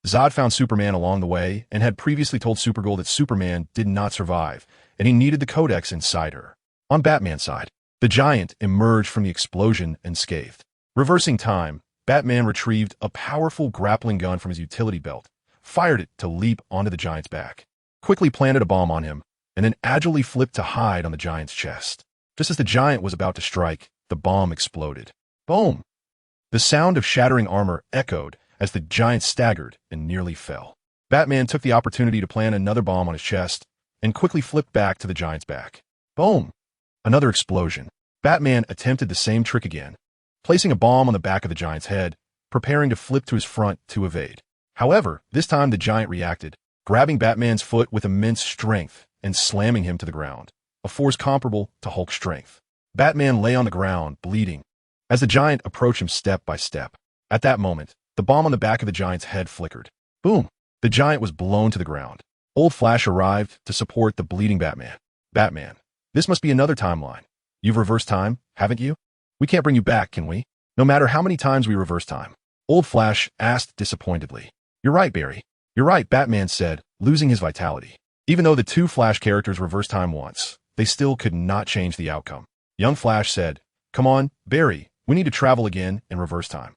Zod found Superman along the way and had previously told Supergirl that Superman did not survive, and he needed the codex inside her. On Batman's side, the Giant emerged from the explosion unscathed. Reversing time, Batman retrieved a powerful grappling gun from his utility belt, fired it to leap onto the Giant's back, quickly planted a bomb on him, and then agilely flipped to hide on the Giant's chest. Just as the Giant was about to strike, the bomb exploded. Boom! The sound of shattering armor echoed as the Giant staggered and nearly fell. Batman took the opportunity to plant another bomb on his chest and quickly flipped back to the Giant's back. Boom! Another explosion. Batman attempted the same trick again, placing a bomb on the back of the Giant's head, preparing to flip to his front to evade. However, this time the Giant reacted, grabbing Batman's foot with immense strength and slamming him to the ground, a force comparable to Hulk's strength. Batman lay on the ground, bleeding, as the Giant approached him step by step. At that moment, the bomb on the back of the Giant's head flickered. Boom! The Giant was blown to the ground. Old Flash arrived to support the bleeding Batman. Batman, this must be another timeline. You've reversed time, haven't you? We can't bring you back, can we? No matter how many times we reverse time. Old Flash asked disappointedly. You're right, Barry. You're right, Batman said, losing his vitality. Even though the two Flash characters reversed time once, they still could not change the outcome. Young Flash said, Come on, Barry, we need to travel again and reverse time.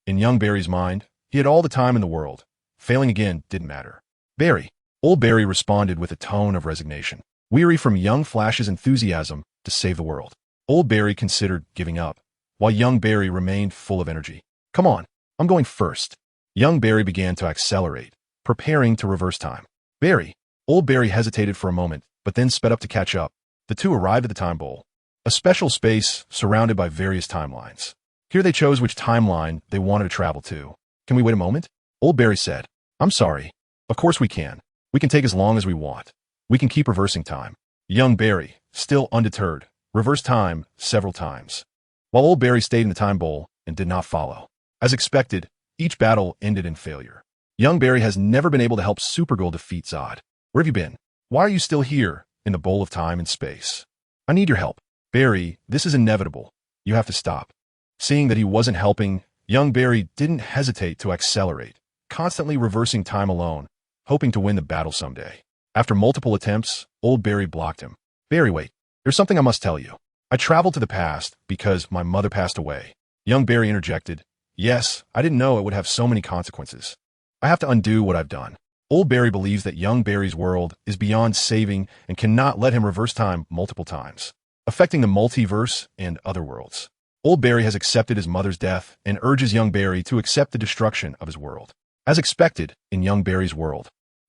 In young Barry's mind, he had all the time in the world. Failing again didn't matter. Barry. Old Barry responded with a tone of resignation, weary from young Flash's enthusiasm to save the world. Old Barry considered giving up, while young Barry remained full of energy. Come on, I'm going first. Young Barry began to accelerate, preparing to reverse time. Barry. Old Barry hesitated for a moment, but then sped up to catch up. The two arrived at the time bowl, a special space surrounded by various timelines. Here they chose which timeline they wanted to travel to. Can we wait a moment? Old Barry said. I'm sorry. Of course we can. We can take as long as we want. We can keep reversing time. Young Barry, still undeterred, reversed time several times, while Old Barry stayed in the time bowl and did not follow. As expected, each battle ended in failure. Young Barry has never been able to help Supergirl defeat Zod. Where have you been? Why are you still here, in the bowl of time and space? I need your help. Barry, this is inevitable. You have to stop. Seeing that he wasn't helping, young Barry didn't hesitate to accelerate, constantly reversing time alone, hoping to win the battle someday. After multiple attempts, Old Barry blocked him. Barry, wait. There's something I must tell you. I traveled to the past because my mother passed away. Young Barry interjected. Yes, I didn't know it would have so many consequences. I have to undo what I've done. Old Barry believes that young Barry's world is beyond saving and cannot let him reverse time multiple times, affecting the multiverse and other worlds. Old Barry has accepted his mother's death and urges young Barry to accept the destruction of his world. As expected, in young Barry's world,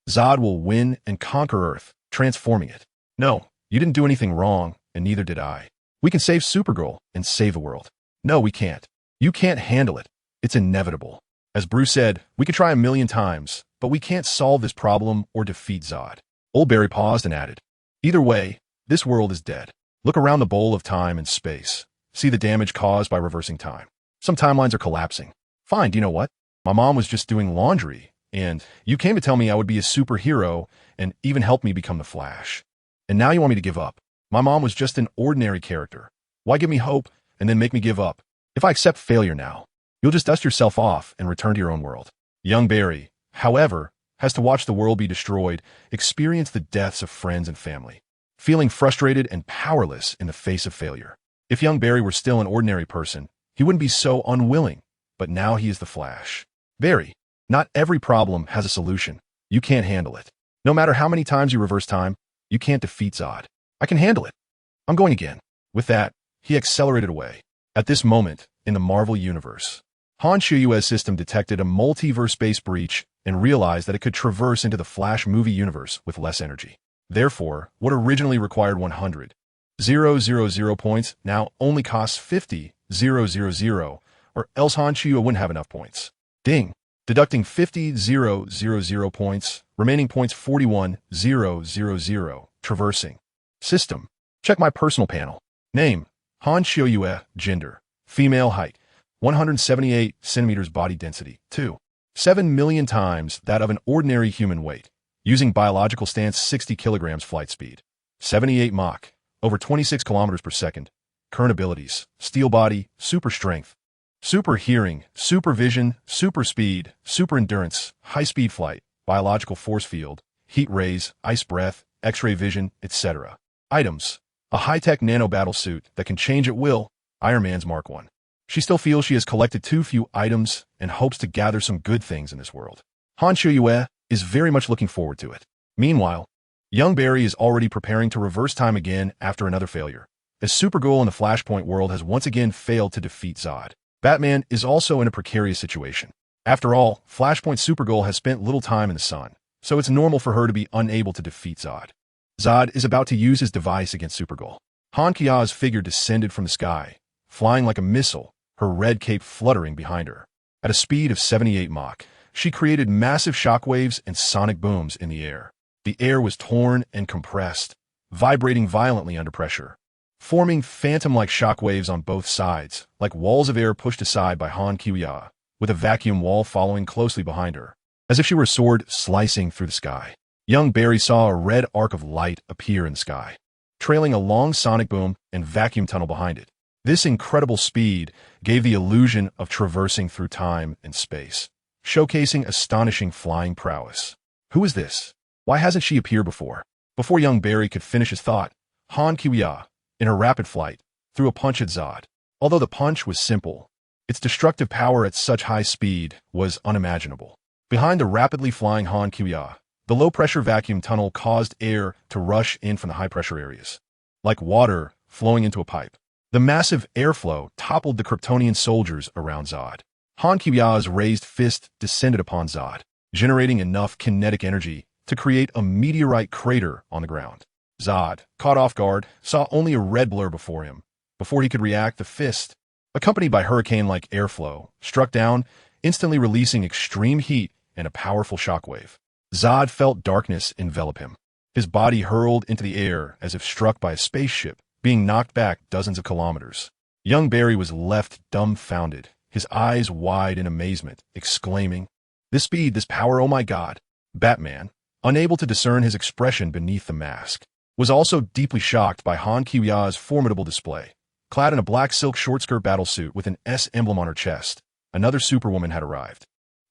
Zod will win and conquer Earth, transforming it. No, you didn't do anything wrong, and neither did I. We can save Supergirl and save the world. No, we can't. You can't handle it. It's inevitable. As Bruce said, we could try 1,000,000 times, but we can't solve this problem or defeat Zod. Old Barry paused and added, Either way, this world is dead. Look around the bowl of time and space. See the damage caused by reversing time. Some timelines are collapsing. Fine, do you know what? My mom was just doing laundry, and you came to tell me I would be a superhero and even help me become the Flash. And now you want me to give up. My mom was just an ordinary character. Why give me hope and then make me give up? If I accept failure now, you'll just dust yourself off and return to your own world. Young Barry, however, has to watch the world be destroyed, experience the deaths of friends and family, feeling frustrated and powerless in the face of failure. If young Barry were still an ordinary person, he wouldn't be so unwilling, but now he is the Flash. Barry, not every problem has a solution. You can't handle it. No matter how many times you reverse time, you can't defeat Zod. I can handle it. I'm going again. With that, he accelerated away. At this moment, in the Marvel Universe, Han Shuyue's system detected a multiverse-based breach and realized that it could traverse into the Flash movie universe with less energy. Therefore, what originally required 100,000 points now only costs 50,000, or else Han Shuyue wouldn't have enough points. Ding! Deducting 50,000 points, remaining points 41,000. Traversing. System. Check my personal panel. Name. Han Shuyue. Gender. Female. Height. 178 centimeters. Body density. 7 million times that of an ordinary human weight. Using biological stance 60 kilograms. Flight speed. 78 Mach. Over 26 kilometers per second. Current abilities. Steel body. Super strength. Super hearing, super vision, super speed, super endurance, high-speed flight, biological force field, heat rays, ice breath, X-ray vision, etc. Items. A high-tech nano battle suit that can change at will, Iron Man's Mark I. She still feels she has collected too few items and hopes to gather some good things in this world. Han Shuyue is very much looking forward to it. Meanwhile, young Barry is already preparing to reverse time again after another failure, as Supergirl in the Flashpoint world has once again failed to defeat Zod. Batman is also in a precarious situation. After all, Flashpoint Supergirl has spent little time in the sun, so it's normal for her to be unable to defeat Zod. Zod is about to use his device against Supergirl. Han Kia's figure descended from the sky, flying like a missile, her red cape fluttering behind her. At a speed of 78 Mach, she created massive shockwaves and sonic booms in the air. The air was torn and compressed, vibrating violently under pressure, forming phantom-like shockwaves on both sides, like walls of air pushed aside by Han Kiya, with a vacuum wall following closely behind her, as if she were a sword slicing through the sky. Young Barry saw a red arc of light appear in the sky, trailing a long sonic boom and vacuum tunnel behind it. This incredible speed gave the illusion of traversing through time and space, showcasing astonishing flying prowess. Who is this? Why hasn't she appeared before? Before young Barry could finish his thought, Han Kiya, in her rapid flight, threw a punch at Zod. Although the punch was simple, its destructive power at such high speed was unimaginable. Behind the rapidly flying Han Kiya, the low-pressure vacuum tunnel caused air to rush in from the high-pressure areas, like water flowing into a pipe. The massive airflow toppled the Kryptonian soldiers around Zod. Han Kiya's raised fist descended upon Zod, generating enough kinetic energy to create a meteorite crater on the ground. Zod, caught off guard, saw only a red blur before him. Before he could react, the fist, accompanied by hurricane-like airflow, struck down, instantly releasing extreme heat and a powerful shockwave. Zod felt darkness envelop him. His body hurled into the air as if struck by a spaceship, being knocked back dozens of kilometers. Young Barry was left dumbfounded, his eyes wide in amazement, exclaiming, "This speed, this power, oh my God!" Batman, unable to discern his expression beneath the mask, was also deeply shocked by Han Kiya's formidable display. Clad in a black silk short-skirt battlesuit with an S emblem on her chest, another superwoman had arrived.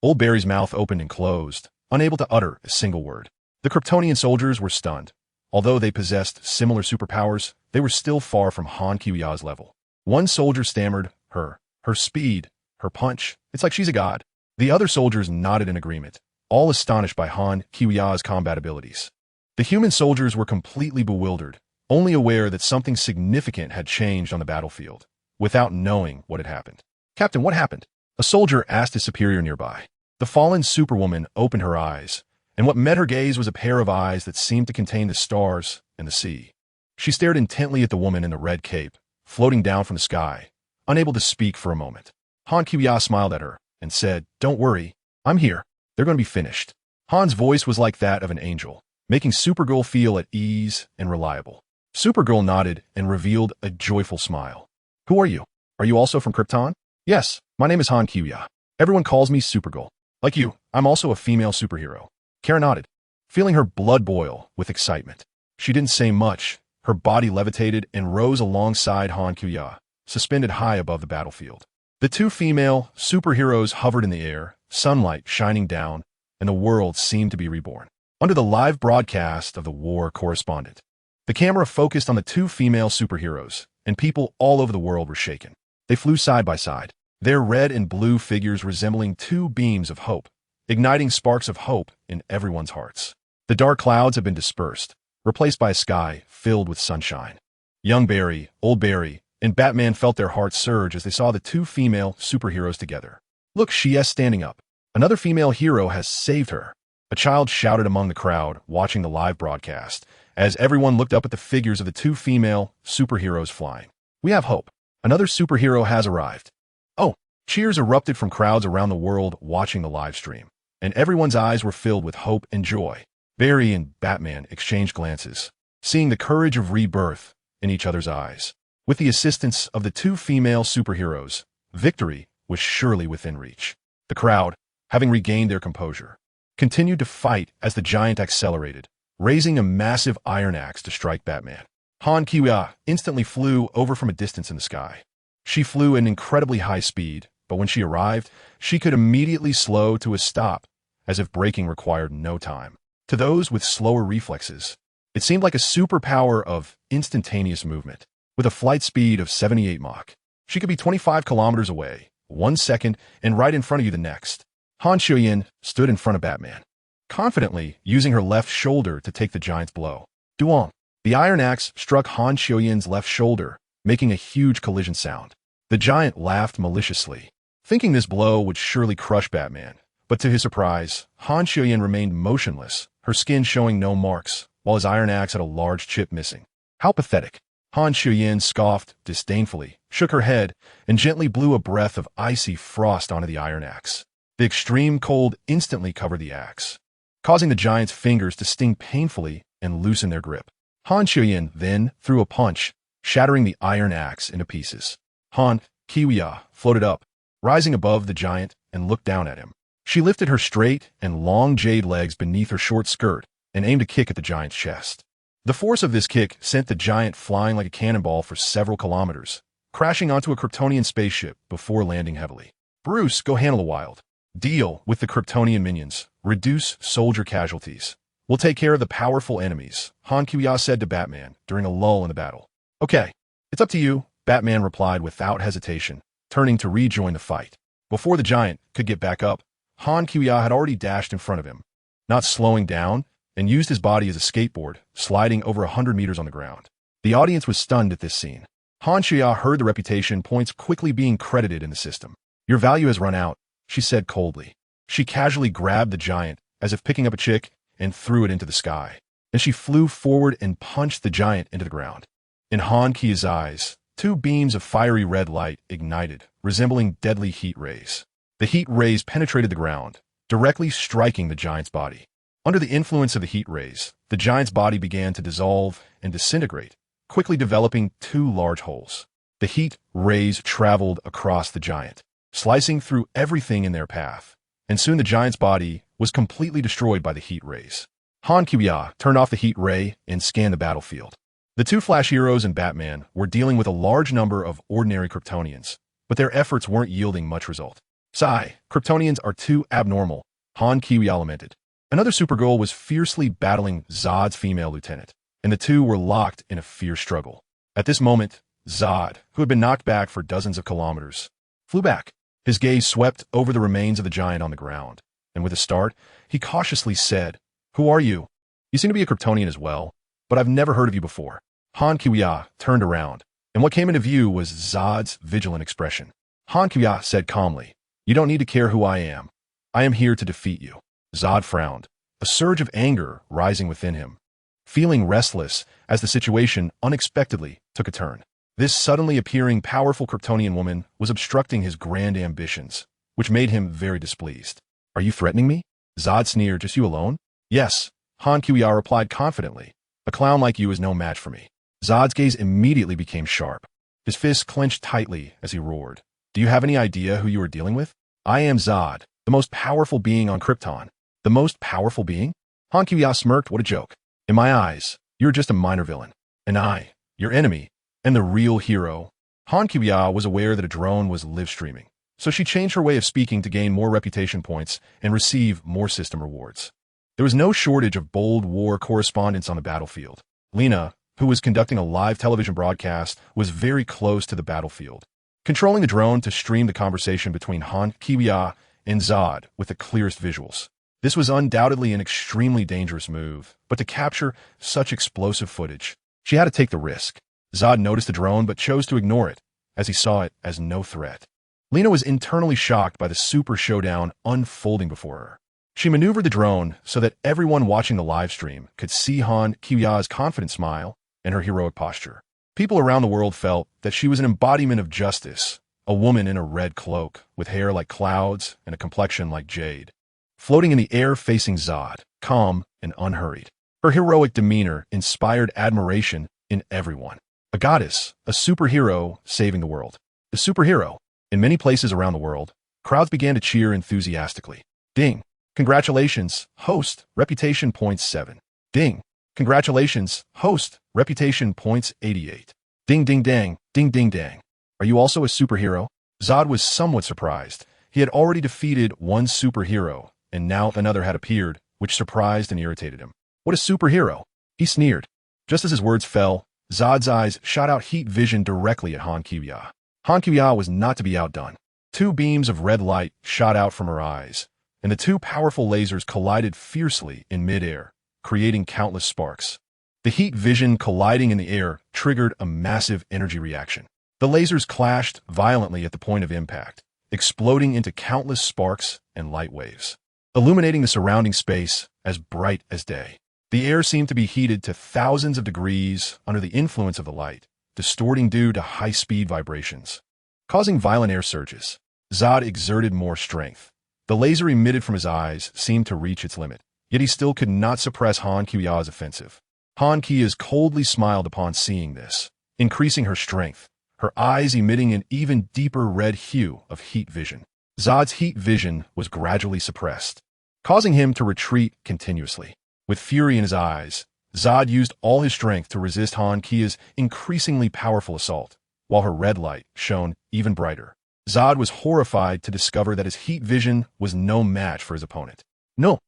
Old Barry's mouth opened and closed, unable to utter a single word. The Kryptonian soldiers were stunned. Although they possessed similar superpowers, they were still far from Han Kiya's level. One soldier stammered, her speed, her punch, it's like she's a god. The other soldiers nodded in agreement, all astonished by Han Kiya's combat abilities. The human soldiers were completely bewildered, only aware that something significant had changed on the battlefield, without knowing what had happened. "Captain, what happened?" A soldier asked his superior nearby. The fallen superwoman opened her eyes, and what met her gaze was a pair of eyes that seemed to contain the stars and the sea. She stared intently at the woman in the red cape, floating down from the sky, unable to speak for a moment. Han Kiya smiled at her and said, "Don't worry, I'm here. They're going to be finished." Han's voice was like that of an angel, making Supergirl feel at ease and reliable. Supergirl nodded and revealed a joyful smile. "Who are you? Are you also from Krypton?" "Yes, my name is Han Kiya. Everyone calls me Supergirl. Like you, I'm also a female superhero." Kara nodded, feeling her blood boil with excitement. She didn't say much. Her body levitated and rose alongside Han Kiya, suspended high above the battlefield. The two female superheroes hovered in the air, sunlight shining down, and the world seemed to be reborn. Under the live broadcast of the war correspondent, the camera focused on the two female superheroes, and people all over the world were shaken. They flew side by side, their red and blue figures resembling two beams of hope, igniting sparks of hope in everyone's hearts. The dark clouds have been dispersed, replaced by a sky filled with sunshine. Young Barry, old Barry, and Batman felt their hearts surge as they saw the two female superheroes together. Look, she is standing up. Another female hero has saved her. A child shouted among the crowd watching the live broadcast, as everyone looked up at the figures of the two female superheroes flying. We have hope. Another superhero has arrived. Oh, cheers erupted from crowds around the world watching the live stream, and everyone's eyes were filled with hope and joy. Barry and Batman exchanged glances, seeing the courage of rebirth in each other's eyes. With the assistance of the two female superheroes, victory was surely within reach. The crowd, having regained their composure, continued to fight as the giant accelerated, raising a massive iron axe to strike Batman. Han Kiya instantly flew over from a distance in the sky. She flew at an incredibly high speed, but when she arrived, she could immediately slow to a stop, as if braking required no time. To those with slower reflexes, it seemed like a superpower of instantaneous movement. With a flight speed of 78 Mach, she could be 25 kilometers away, 1 second, and right in front of you the next. Han Xiuyin stood in front of Batman, confidently using her left shoulder to take the giant's blow. Duel. The iron axe struck Han Xiuyin's left shoulder, making a huge collision sound. The giant laughed maliciously, thinking this blow would surely crush Batman. But to his surprise, Han Xiuyin remained motionless, her skin showing no marks, while his iron axe had a large chip missing. How pathetic. Han Xiuyin scoffed disdainfully, shook her head, and gently blew a breath of icy frost onto the iron axe. The extreme cold instantly covered the axe, causing the giant's fingers to sting painfully and loosen their grip. Han Xiuyin then threw a punch, shattering the iron axe into pieces. Han Kiya floated up, rising above the giant, and looked down at him. She lifted her straight and long jade legs beneath her short skirt and aimed a kick at the giant's chest. The force of this kick sent the giant flying like a cannonball for several kilometers, crashing onto a Kryptonian spaceship before landing heavily. Bruce, go handle the wild. Deal with the Kryptonian minions. Reduce soldier casualties. We'll take care of the powerful enemies, Han Kiya said to Batman during a lull in the battle. Okay, it's up to you, Batman replied without hesitation, turning to rejoin the fight. Before the giant could get back up, Han Kiya had already dashed in front of him, not slowing down, and used his body as a skateboard, sliding over 100 meters on the ground. The audience was stunned at this scene. Han Xiuyin heard the reputation points quickly being credited in the system. Your value has run out, she said coldly. She casually grabbed the giant, as if picking up a chick, and threw it into the sky. Then she flew forward and punched the giant into the ground. In Han Kiya's eyes, two beams of fiery red light ignited, resembling deadly heat rays. The heat rays penetrated the ground, directly striking the giant's body. Under the influence of the heat rays, the giant's body began to dissolve and disintegrate, quickly developing two large holes. The heat rays traveled across the giant, slicing through everything in their path, and soon the giant's body was completely destroyed by the heat rays. Han Kiya turned off the heat ray and scanned the battlefield. The two Flash heroes and Batman were dealing with a large number of ordinary Kryptonians, but their efforts weren't yielding much result. Sigh, Kryptonians are too abnormal, Han Kiya lamented. Another Supergirl was fiercely battling Zod's female lieutenant, and the two were locked in a fierce struggle. At this moment, Zod, who had been knocked back for dozens of kilometers, flew back. His gaze swept over the remains of the giant on the ground, and with a start, he cautiously said, Who are you? You seem to be a Kryptonian as well, but I've never heard of you before. Han Kiya turned around, and what came into view was Zod's vigilant expression. Han Kiya said calmly, You don't need to care who I am. I am here to defeat you. Zod frowned, a surge of anger rising within him, feeling restless as the situation unexpectedly took a turn. This suddenly appearing powerful Kryptonian woman was obstructing his grand ambitions, which made him very displeased. Are you threatening me? Zod sneered, Just you alone? Yes, Han Kiya replied confidently. A clown like you is no match for me. Zod's gaze immediately became sharp. His fists clenched tightly as he roared. Do you have any idea who you are dealing with? I am Zod, the most powerful being on Krypton. The most powerful being? Han Kiya smirked, What a joke. In my eyes, you're just a minor villain. And I, your enemy, and the real hero. Han Kiya was aware that a drone was live streaming, so she changed her way of speaking to gain more reputation points and receive more system rewards. There was no shortage of bold war correspondents on the battlefield. Lena, who was conducting a live television broadcast, was very close to the battlefield, controlling the drone to stream the conversation between Han Kiya and Zod with the clearest visuals. This was undoubtedly an extremely dangerous move, but to capture such explosive footage, she had to take the risk. Zod noticed the drone but chose to ignore it, as he saw it as no threat. Lena was internally shocked by the super showdown unfolding before her. She maneuvered the drone so that everyone watching the livestream could see Han Kyu-ya's confident smile and her heroic posture. People around the world felt that she was an embodiment of justice, a woman in a red cloak, with hair like clouds and a complexion like jade, floating in the air facing Zod, calm and unhurried. Her heroic demeanor inspired admiration in everyone. A goddess, a superhero saving the world. The superhero. In many places around the world, crowds began to cheer enthusiastically. Ding. Congratulations, host, reputation points 7. Ding. Congratulations, host, reputation points 88. Ding ding dang, ding ding dang. Are you also a superhero? Zod was somewhat surprised. He had already defeated one superhero, and now another had appeared, which surprised and irritated him. What a superhero! He sneered. Just as his words fell, Zod's eyes shot out heat vision directly at Han Kyu-ya. Han Kyu-ya was not to be outdone. 2 beams of red light shot out from her eyes, and the 2 powerful lasers collided fiercely in midair, creating countless sparks. The heat vision colliding in the air triggered a massive energy reaction. The lasers clashed violently at the point of impact, exploding into countless sparks and light waves, illuminating the surrounding space as bright as day. The air seemed to be heated to thousands of degrees under the influence of the light, distorting due to high-speed vibrations, causing violent air surges. Zod exerted more strength. The laser emitted from his eyes seemed to reach its limit, yet he still could not suppress Han Kyu-ya's offensive. Han Kyu-ya coldly smiled upon seeing this, increasing her strength, her eyes emitting an even deeper red hue of heat vision. Zod's heat vision was gradually suppressed, causing him to retreat continuously. With fury in his eyes, Zod used all his strength to resist Han Kyu-ya's increasingly powerful assault, while her red light shone even brighter. Zod was horrified to discover that his heat vision was no match for his opponent. No,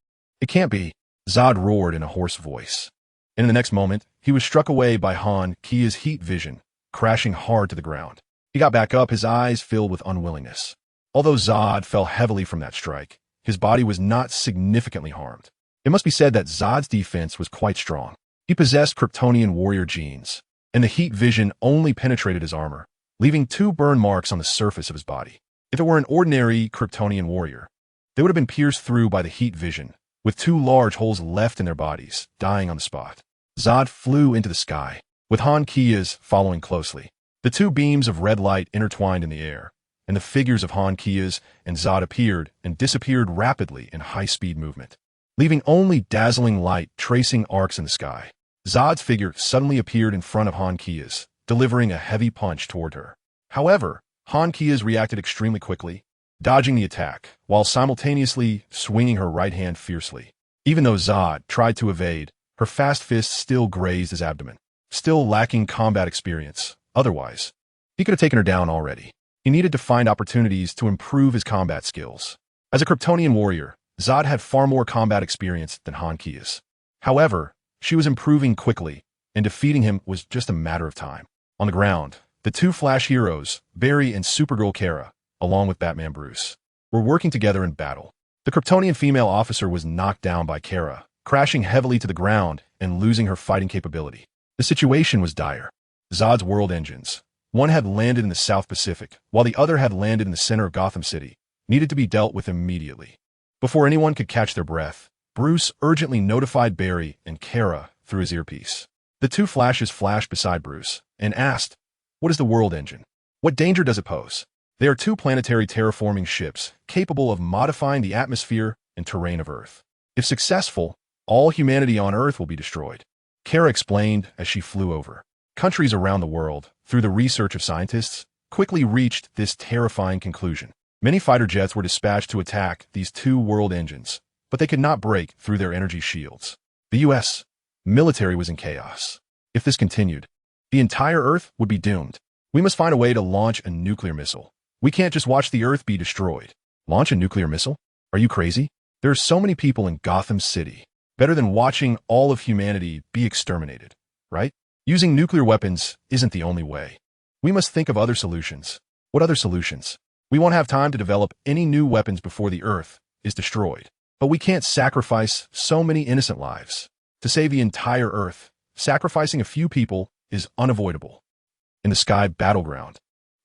it can't be, Zod roared in a hoarse voice. And in the next moment, he was struck away by Han Kyu-ya's heat vision, crashing hard to the ground. He got back up, his eyes filled with unwillingness. Although Zod fell heavily from that strike, his body was not significantly harmed. It must be said that Zod's defense was quite strong. He possessed Kryptonian warrior genes, and the heat vision only penetrated his armor, leaving 2 burn marks on the surface of his body. If it were an ordinary Kryptonian warrior, they would have been pierced through by the heat vision, with 2 large holes left in their bodies, dying on the spot. Zod flew into the sky, with Han Kyu-ya's following closely. The 2 beams of red light intertwined in the air, and the figures of Han Kyu-ya's and Zod appeared and disappeared rapidly in high-speed movement, leaving only dazzling light tracing arcs in the sky. Zod's figure suddenly appeared in front of Han Kyu-ya's, delivering a heavy punch toward her. However, Han Kyu-ya's reacted extremely quickly, dodging the attack, while simultaneously swinging her right hand fiercely. Even though Zod tried to evade, her fast fist still grazed his abdomen. Still lacking combat experience, otherwise, he could have taken her down already. He needed to find opportunities to improve his combat skills. As a Kryptonian warrior, Zod had far more combat experience than Han Kyu-ya's. However, she was improving quickly, and defeating him was just a matter of time. On the ground, the 2 Flash heroes, Barry and Supergirl Kara, along with Batman Bruce, were working together in battle. The Kryptonian female officer was knocked down by Kara, crashing heavily to the ground and losing her fighting capability. The situation was dire. Zod's world engines, one had landed in the South Pacific, while the other had landed in the center of Gotham City, needed to be dealt with immediately. Before anyone could catch their breath, Bruce urgently notified Barry and Kara through his earpiece. The 2 Flashes flashed beside Bruce and asked, "What is the world engine? What danger does it pose?" They are 2 planetary terraforming ships capable of modifying the atmosphere and terrain of Earth. If successful, all humanity on Earth will be destroyed. Kara explained as she flew over. Countries around the world, through the research of scientists, quickly reached this terrifying conclusion. Many fighter jets were dispatched to attack these 2 world engines, but they could not break through their energy shields. The U.S. military was in chaos. If this continued, the entire Earth would be doomed. We must find a way to launch a nuclear missile. We can't just watch the Earth be destroyed. Launch a nuclear missile? Are you crazy? There are so many people in Gotham City. Better than watching all of humanity be exterminated, right? Using nuclear weapons isn't the only way. We must think of other solutions. What other solutions? We won't have time to develop any new weapons before the Earth is destroyed. But we can't sacrifice so many innocent lives. To save the entire Earth, sacrificing a few people is unavoidable. In the sky battleground,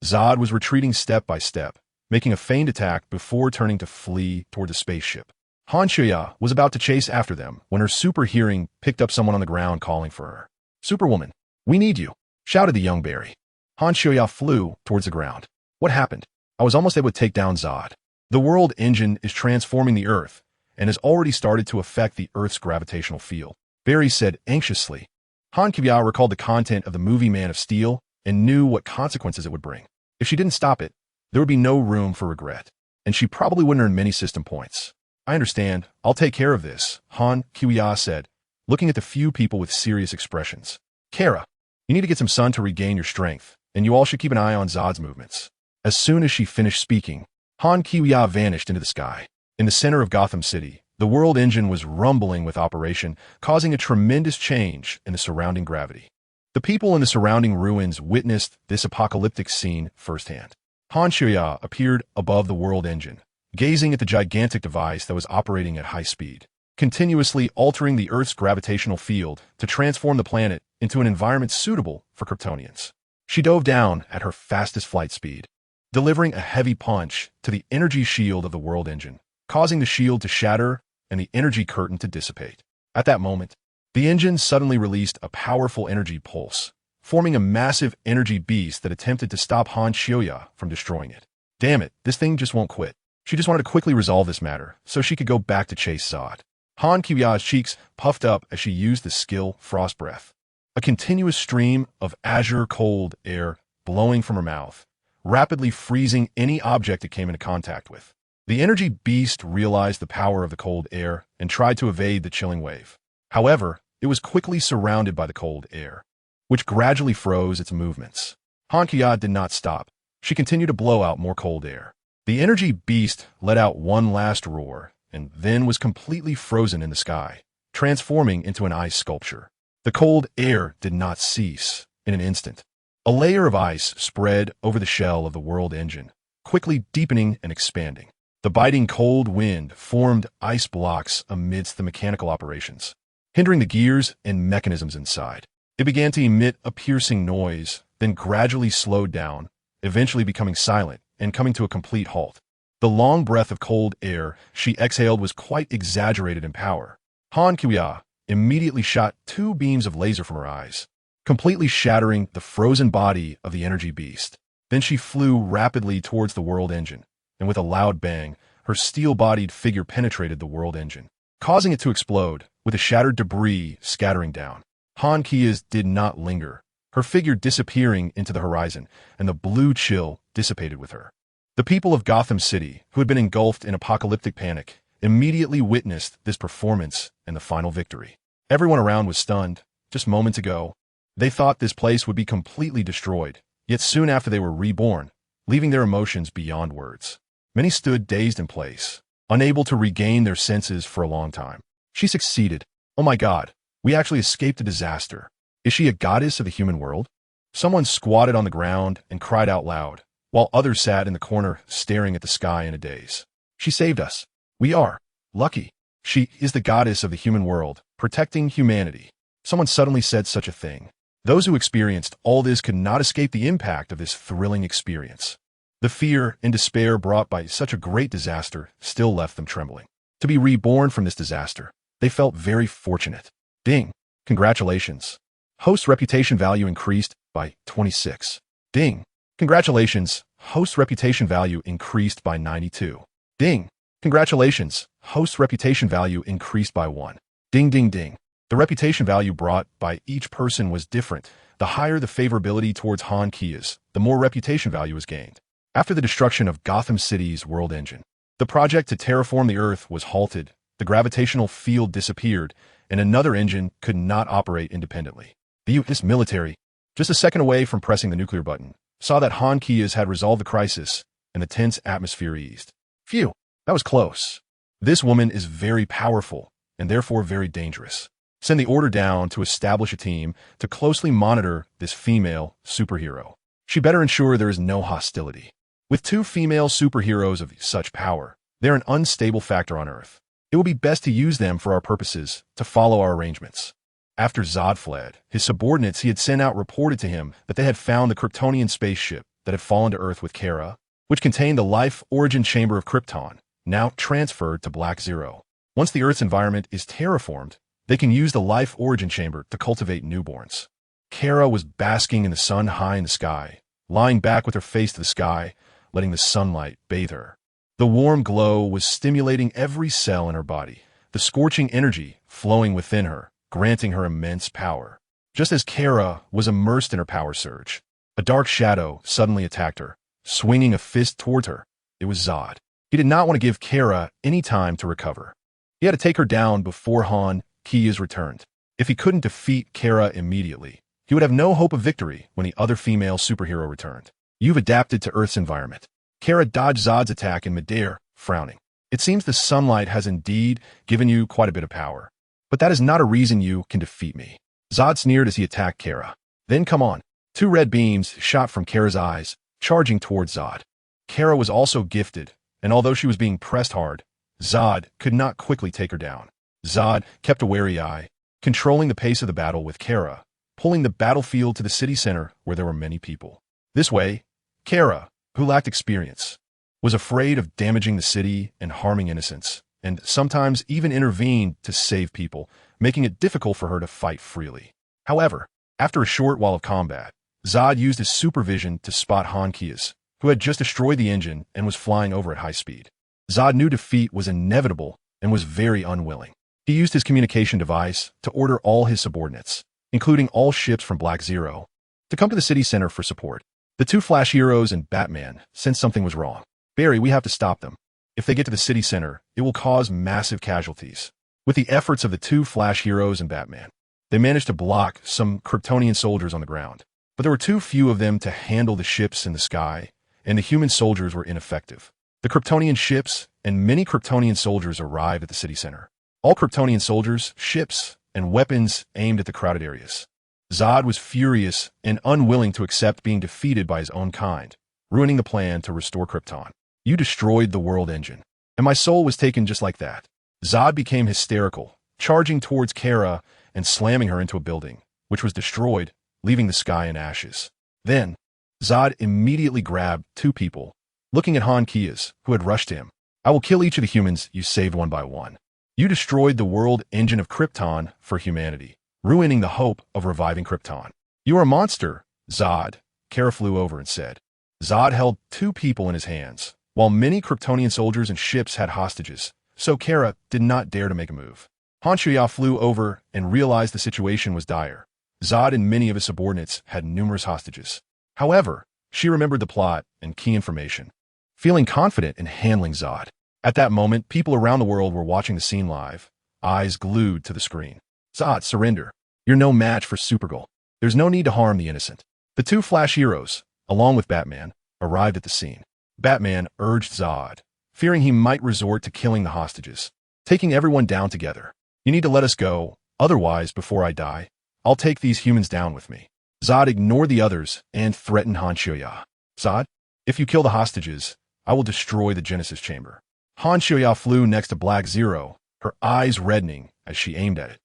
Zod was retreating step by step, making a feigned attack before turning to flee toward the spaceship. Han Xiuya was about to chase after them when her super hearing picked up someone on the ground calling for her. "Superwoman, we need you," shouted the young Barry. Han Xiuya flew towards the ground. "What happened? I was almost able to take down Zod. The world engine is transforming the Earth and has already started to affect the Earth's gravitational field," Barry said anxiously. Han Xiuya recalled the content of the movie Man of Steel and knew what consequences it would bring. If she didn't stop it, there would be no room for regret, and she probably wouldn't earn many system points. "I understand. I'll take care of this," Han Xiuya said, looking at the few people with serious expressions. "Kara, you need to get some sun to regain your strength, and you all should keep an eye on Zod's movements." As soon as she finished speaking, Han Xiuya vanished into the sky. In the center of Gotham City, the world engine was rumbling with operation, causing a tremendous change in the surrounding gravity. The people in the surrounding ruins witnessed this apocalyptic scene firsthand. Han Xiuya appeared above the world engine, gazing at the gigantic device that was operating at high speed, continuously altering the Earth's gravitational field to transform the planet into an environment suitable for Kryptonians. She dove down at her fastest flight speed, delivering a heavy punch to the energy shield of the world engine, causing the shield to shatter and the energy curtain to dissipate. At that moment, the engine suddenly released a powerful energy pulse, forming a massive energy beast that attempted to stop Han Xiuya from destroying it. Damn it, this thing just won't quit. She just wanted to quickly resolve this matter so she could go back to chase Zod. Han Xiuya's cheeks puffed up as she used the skill Frost Breath. A continuous stream of azure cold air blowing from her mouth, rapidly freezing any object it came into contact with. The energy beast realized the power of the cold air and tried to evade the chilling wave. However, it was quickly surrounded by the cold air, which gradually froze its movements. Han Xiuya did not stop. She continued to blow out more cold air. The energy beast let out one last roar and then was completely frozen in the sky, transforming into an ice sculpture. The cold air did not cease. In an instant, a layer of ice spread over the shell of the world engine, quickly deepening and expanding. The biting cold wind formed ice blocks amidst the mechanical operations, hindering the gears and mechanisms inside. It began to emit a piercing noise, then gradually slowed down, eventually becoming silent and coming to a complete halt. The long breath of cold air she exhaled was quite exaggerated in power. Han Xiuya immediately shot 2 beams of laser from her eyes, completely shattering the frozen body of the energy beast. Then she flew rapidly towards the world engine, and with a loud bang, her steel-bodied figure penetrated the world engine, causing it to explode, with the shattered debris scattering down. Han Xiuya's did not linger, her figure disappearing into the horizon, and the blue chill dissipated with her. The people of Gotham City, who had been engulfed in apocalyptic panic, immediately witnessed this performance and the final victory. Everyone around was stunned. Just moments ago, they thought this place would be completely destroyed, yet soon after they were reborn, leaving their emotions beyond words. Many stood dazed in place, unable to regain their senses for a long time. She succeeded. Oh my God, we actually escaped a disaster. Is she a goddess of the human world? Someone squatted on the ground and cried out loud, while others sat in the corner staring at the sky in a daze. She saved us. We are lucky. She is the goddess of the human world, protecting humanity. Someone suddenly said such a thing. Those who experienced all this could not escape the impact of this thrilling experience. The fear and despair brought by such a great disaster still left them trembling. To be reborn from this disaster, they felt very fortunate. Ding. Congratulations. Host's reputation value increased by 26. Ding. Congratulations. Host's reputation value increased by 92. Ding. Congratulations. Host's reputation value increased by 1. Ding ding ding. The reputation value brought by each person was different. The higher the favorability towards Han Xiuya's, the more reputation value was gained. After the destruction of Gotham City's world engine, the project to terraform the Earth was halted, the gravitational field disappeared, and another engine could not operate independently. The U.S. military, just a second away from pressing the nuclear button, saw that Han Xiuya's had resolved the crisis, and the tense atmosphere eased. Phew, that was close. This woman is very powerful, and therefore very dangerous. Send the order down to establish a team to closely monitor this female superhero. She better ensure there is no hostility. With 2 female superheroes of such power, they're an unstable factor on Earth. It will be best to use them for our purposes, to follow our arrangements. After Zod fled, his subordinates he had sent out reported to him that they had found the Kryptonian spaceship that had fallen to Earth with Kara, which contained the life origin chamber of Krypton, now transferred to Black Zero. Once the Earth's environment is terraformed, they can use the life origin chamber to cultivate newborns. Kara was basking in the sun high in the sky, lying back with her face to the sky, letting the sunlight bathe her. The warm glow was stimulating every cell in her body, the scorching energy flowing within her, granting her immense power. Just as Kara was immersed in her power surge, a dark shadow suddenly attacked her, swinging a fist towards her. It was Zod. He did not want to give Kara any time to recover. He had to take her down before Han-Kia's returned. If he couldn't defeat Kara immediately, he would have no hope of victory when the other female superhero returned. You've adapted to Earth's environment. Kara dodged Zod's attack in midair, frowning. It seems the sunlight has indeed given you quite a bit of power. But that is not a reason you can defeat me. Zod sneered as he attacked Kara. Then come on. 2 red beams shot from Kara's eyes, charging towards Zod. Kara was also gifted, and although she was being pressed hard, Zod could not quickly take her down. Zod kept a wary eye, controlling the pace of the battle with Kara, pulling the battlefield to the city center where there were many people. This way, Kara, who lacked experience, was afraid of damaging the city and harming innocents, and sometimes even intervened to save people, making it difficult for her to fight freely. However, after a short while of combat, Zod used his supervision to spot Han-Kia's, who had just destroyed the engine and was flying over at high speed. Zod knew defeat was inevitable and was very unwilling. He used his communication device to order all his subordinates, including all ships from Black Zero, to come to the city center for support. The 2 Flash heroes and Batman sensed something was wrong. Barry, we have to stop them. If they get to the city center, it will cause massive casualties. With the efforts of the 2 Flash heroes and Batman, they managed to block some Kryptonian soldiers on the ground. But there were too few of them to handle the ships in the sky, and the human soldiers were ineffective. The Kryptonian ships and many Kryptonian soldiers arrived at the city center. All Kryptonian soldiers, ships, and weapons aimed at the crowded areas. Zod was furious and unwilling to accept being defeated by his own kind, ruining the plan to restore Krypton. You destroyed the world engine, and my soul was taken just like that. Zod became hysterical, charging towards Kara and slamming her into a building, which was destroyed, leaving the sky in ashes. Then, Zod immediately grabbed 2 people, looking at Han-Kia's, who had rushed to him. I will kill each of the humans you saved one by one. You destroyed the world engine of Krypton for humanity, ruining the hope of reviving Krypton. You are a monster, Zod. Kara flew over and said. Zod held 2 people in his hands, while many Kryptonian soldiers and ships had hostages, so Kara did not dare to make a move. Han-Shoya flew over and realized the situation was dire. Zod and many of his subordinates had numerous hostages. However, she remembered the plot and key information, feeling confident in handling Zod. At that moment, people around the world were watching the scene live, eyes glued to the screen. Zod, surrender. You're no match for Supergirl. There's no need to harm the innocent. The 2 Flash heroes, along with Batman, arrived at the scene. Batman urged Zod, fearing he might resort to killing the hostages, taking everyone down together. You need to let us go, otherwise, before I die, I'll take these humans down with me. Zod ignored the others and threatened Han-Shoya. Zod, if you kill the hostages, I will destroy the Genesis chamber. Han-Shoya flew next to Black Zero, her eyes reddening as she aimed at it,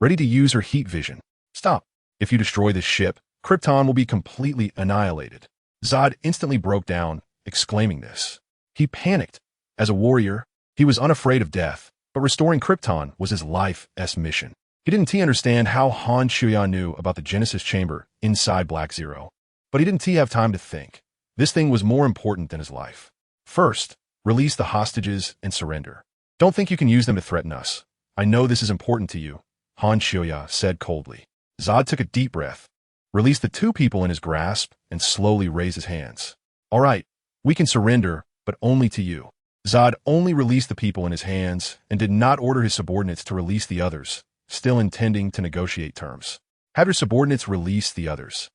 ready to use her heat vision. Stop. If you destroy this ship, Krypton will be completely annihilated. Zod instantly broke down, exclaiming this. He panicked. As a warrior, he was unafraid of death, but restoring Krypton was his life's mission. He didn't understand how Han-Shoya knew about the Genesis chamber inside Black Zero, but he didn't have time to think. This thing was more important than his life. First, release the hostages and surrender. Don't think you can use them to threaten us. I know this is important to you, Han-Shoya said coldly. Zod took a deep breath, released the 2 people in his grasp, and slowly raised his hands. All right, we can surrender, but only to you. Zod only released the people in his hands and did not order his subordinates to release the others, still intending to negotiate terms. Have your subordinates release the others.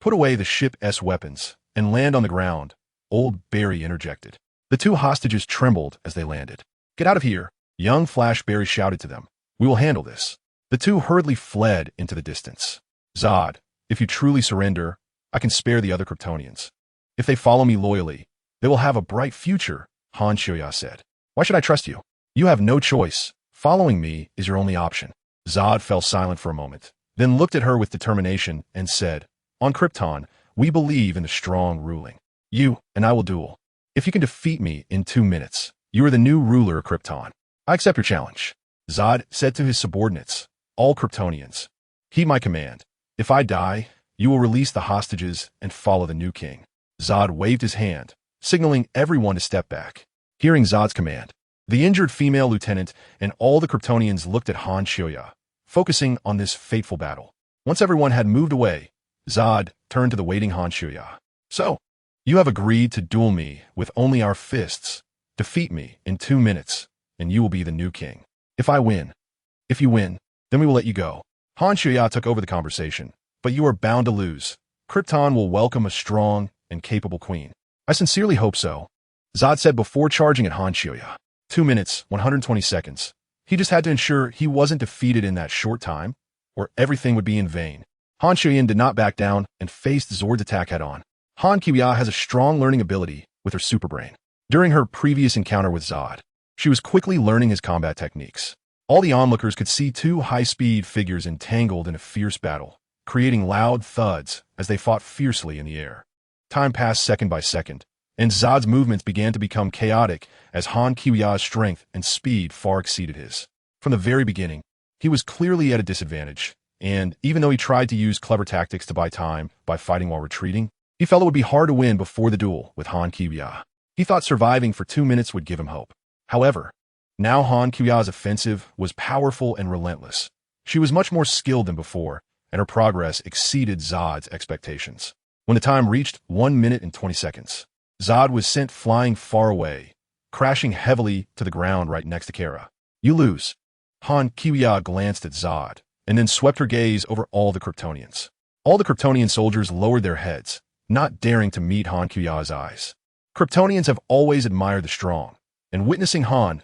Put away the ship's weapons and land on the ground, old Barry interjected. The 2 hostages trembled as they landed. Get out of here, young Flash Barry shouted to them. We will handle this. The 2 hurriedly fled into the distance. Zod, if you truly surrender, I can spare the other Kryptonians. If they follow me loyally, they will have a bright future, Han-Shoya said. Why should I trust you? You have no choice. Following me is your only option. Zod fell silent for a moment, then looked at her with determination and said, On Krypton, we believe in the strong ruling. You and I will duel. If you can defeat me in 2 minutes, you are the new ruler of Krypton. I accept your challenge. Zod said to his subordinates, all Kryptonians, heed my command. If I die, you will release the hostages and follow the new king. Zod waved his hand, signaling everyone to step back. Hearing Zod's command, the injured female lieutenant and all the Kryptonians looked at Han Shioya, focusing on this fateful battle. Once everyone had moved away, Zod turned to the waiting Han Shioya. So, you have agreed to duel me with only our fists. Defeat me in 2 minutes, and you will be the new king. If you win, then we will let you go. Han Shioya took over the conversation, but you are bound to lose. Krypton will welcome a strong and capable queen. I sincerely hope so, Zod said before charging at Han Shioya. 2 minutes, 120 seconds. He just had to ensure he wasn't defeated in that short time, or everything would be in vain. Han Shioyan did not back down and faced Zord's attack head-on. Han Shioya has a strong learning ability with her superbrain. During her previous encounter with Zod, she was quickly learning his combat techniques. All the onlookers could see two high-speed figures entangled in a fierce battle, creating loud thuds as they fought fiercely in the air. Time passed second by second, and Zod's movements began to become chaotic as Han Shioya's strength and speed far exceeded his. From the very beginning, he was clearly at a disadvantage, and even though he tried to use clever tactics to buy time by fighting while retreating, he felt it would be hard to win before the duel with Han Shioya. He thought surviving for 2 minutes would give him hope. However, now Han Shioya's offensive was powerful and relentless. She was much more skilled than before, and her progress exceeded Zod's expectations. When the time reached 1 minute and 20 seconds, Zod was sent flying far away, crashing heavily to the ground right next to Kara. You lose. Han Shioya glanced at Zod, and then swept her gaze over all the Kryptonians. All the Kryptonian soldiers lowered their heads, not daring to meet Han Shioya's eyes. Kryptonians have always admired the strong, and witnessing Han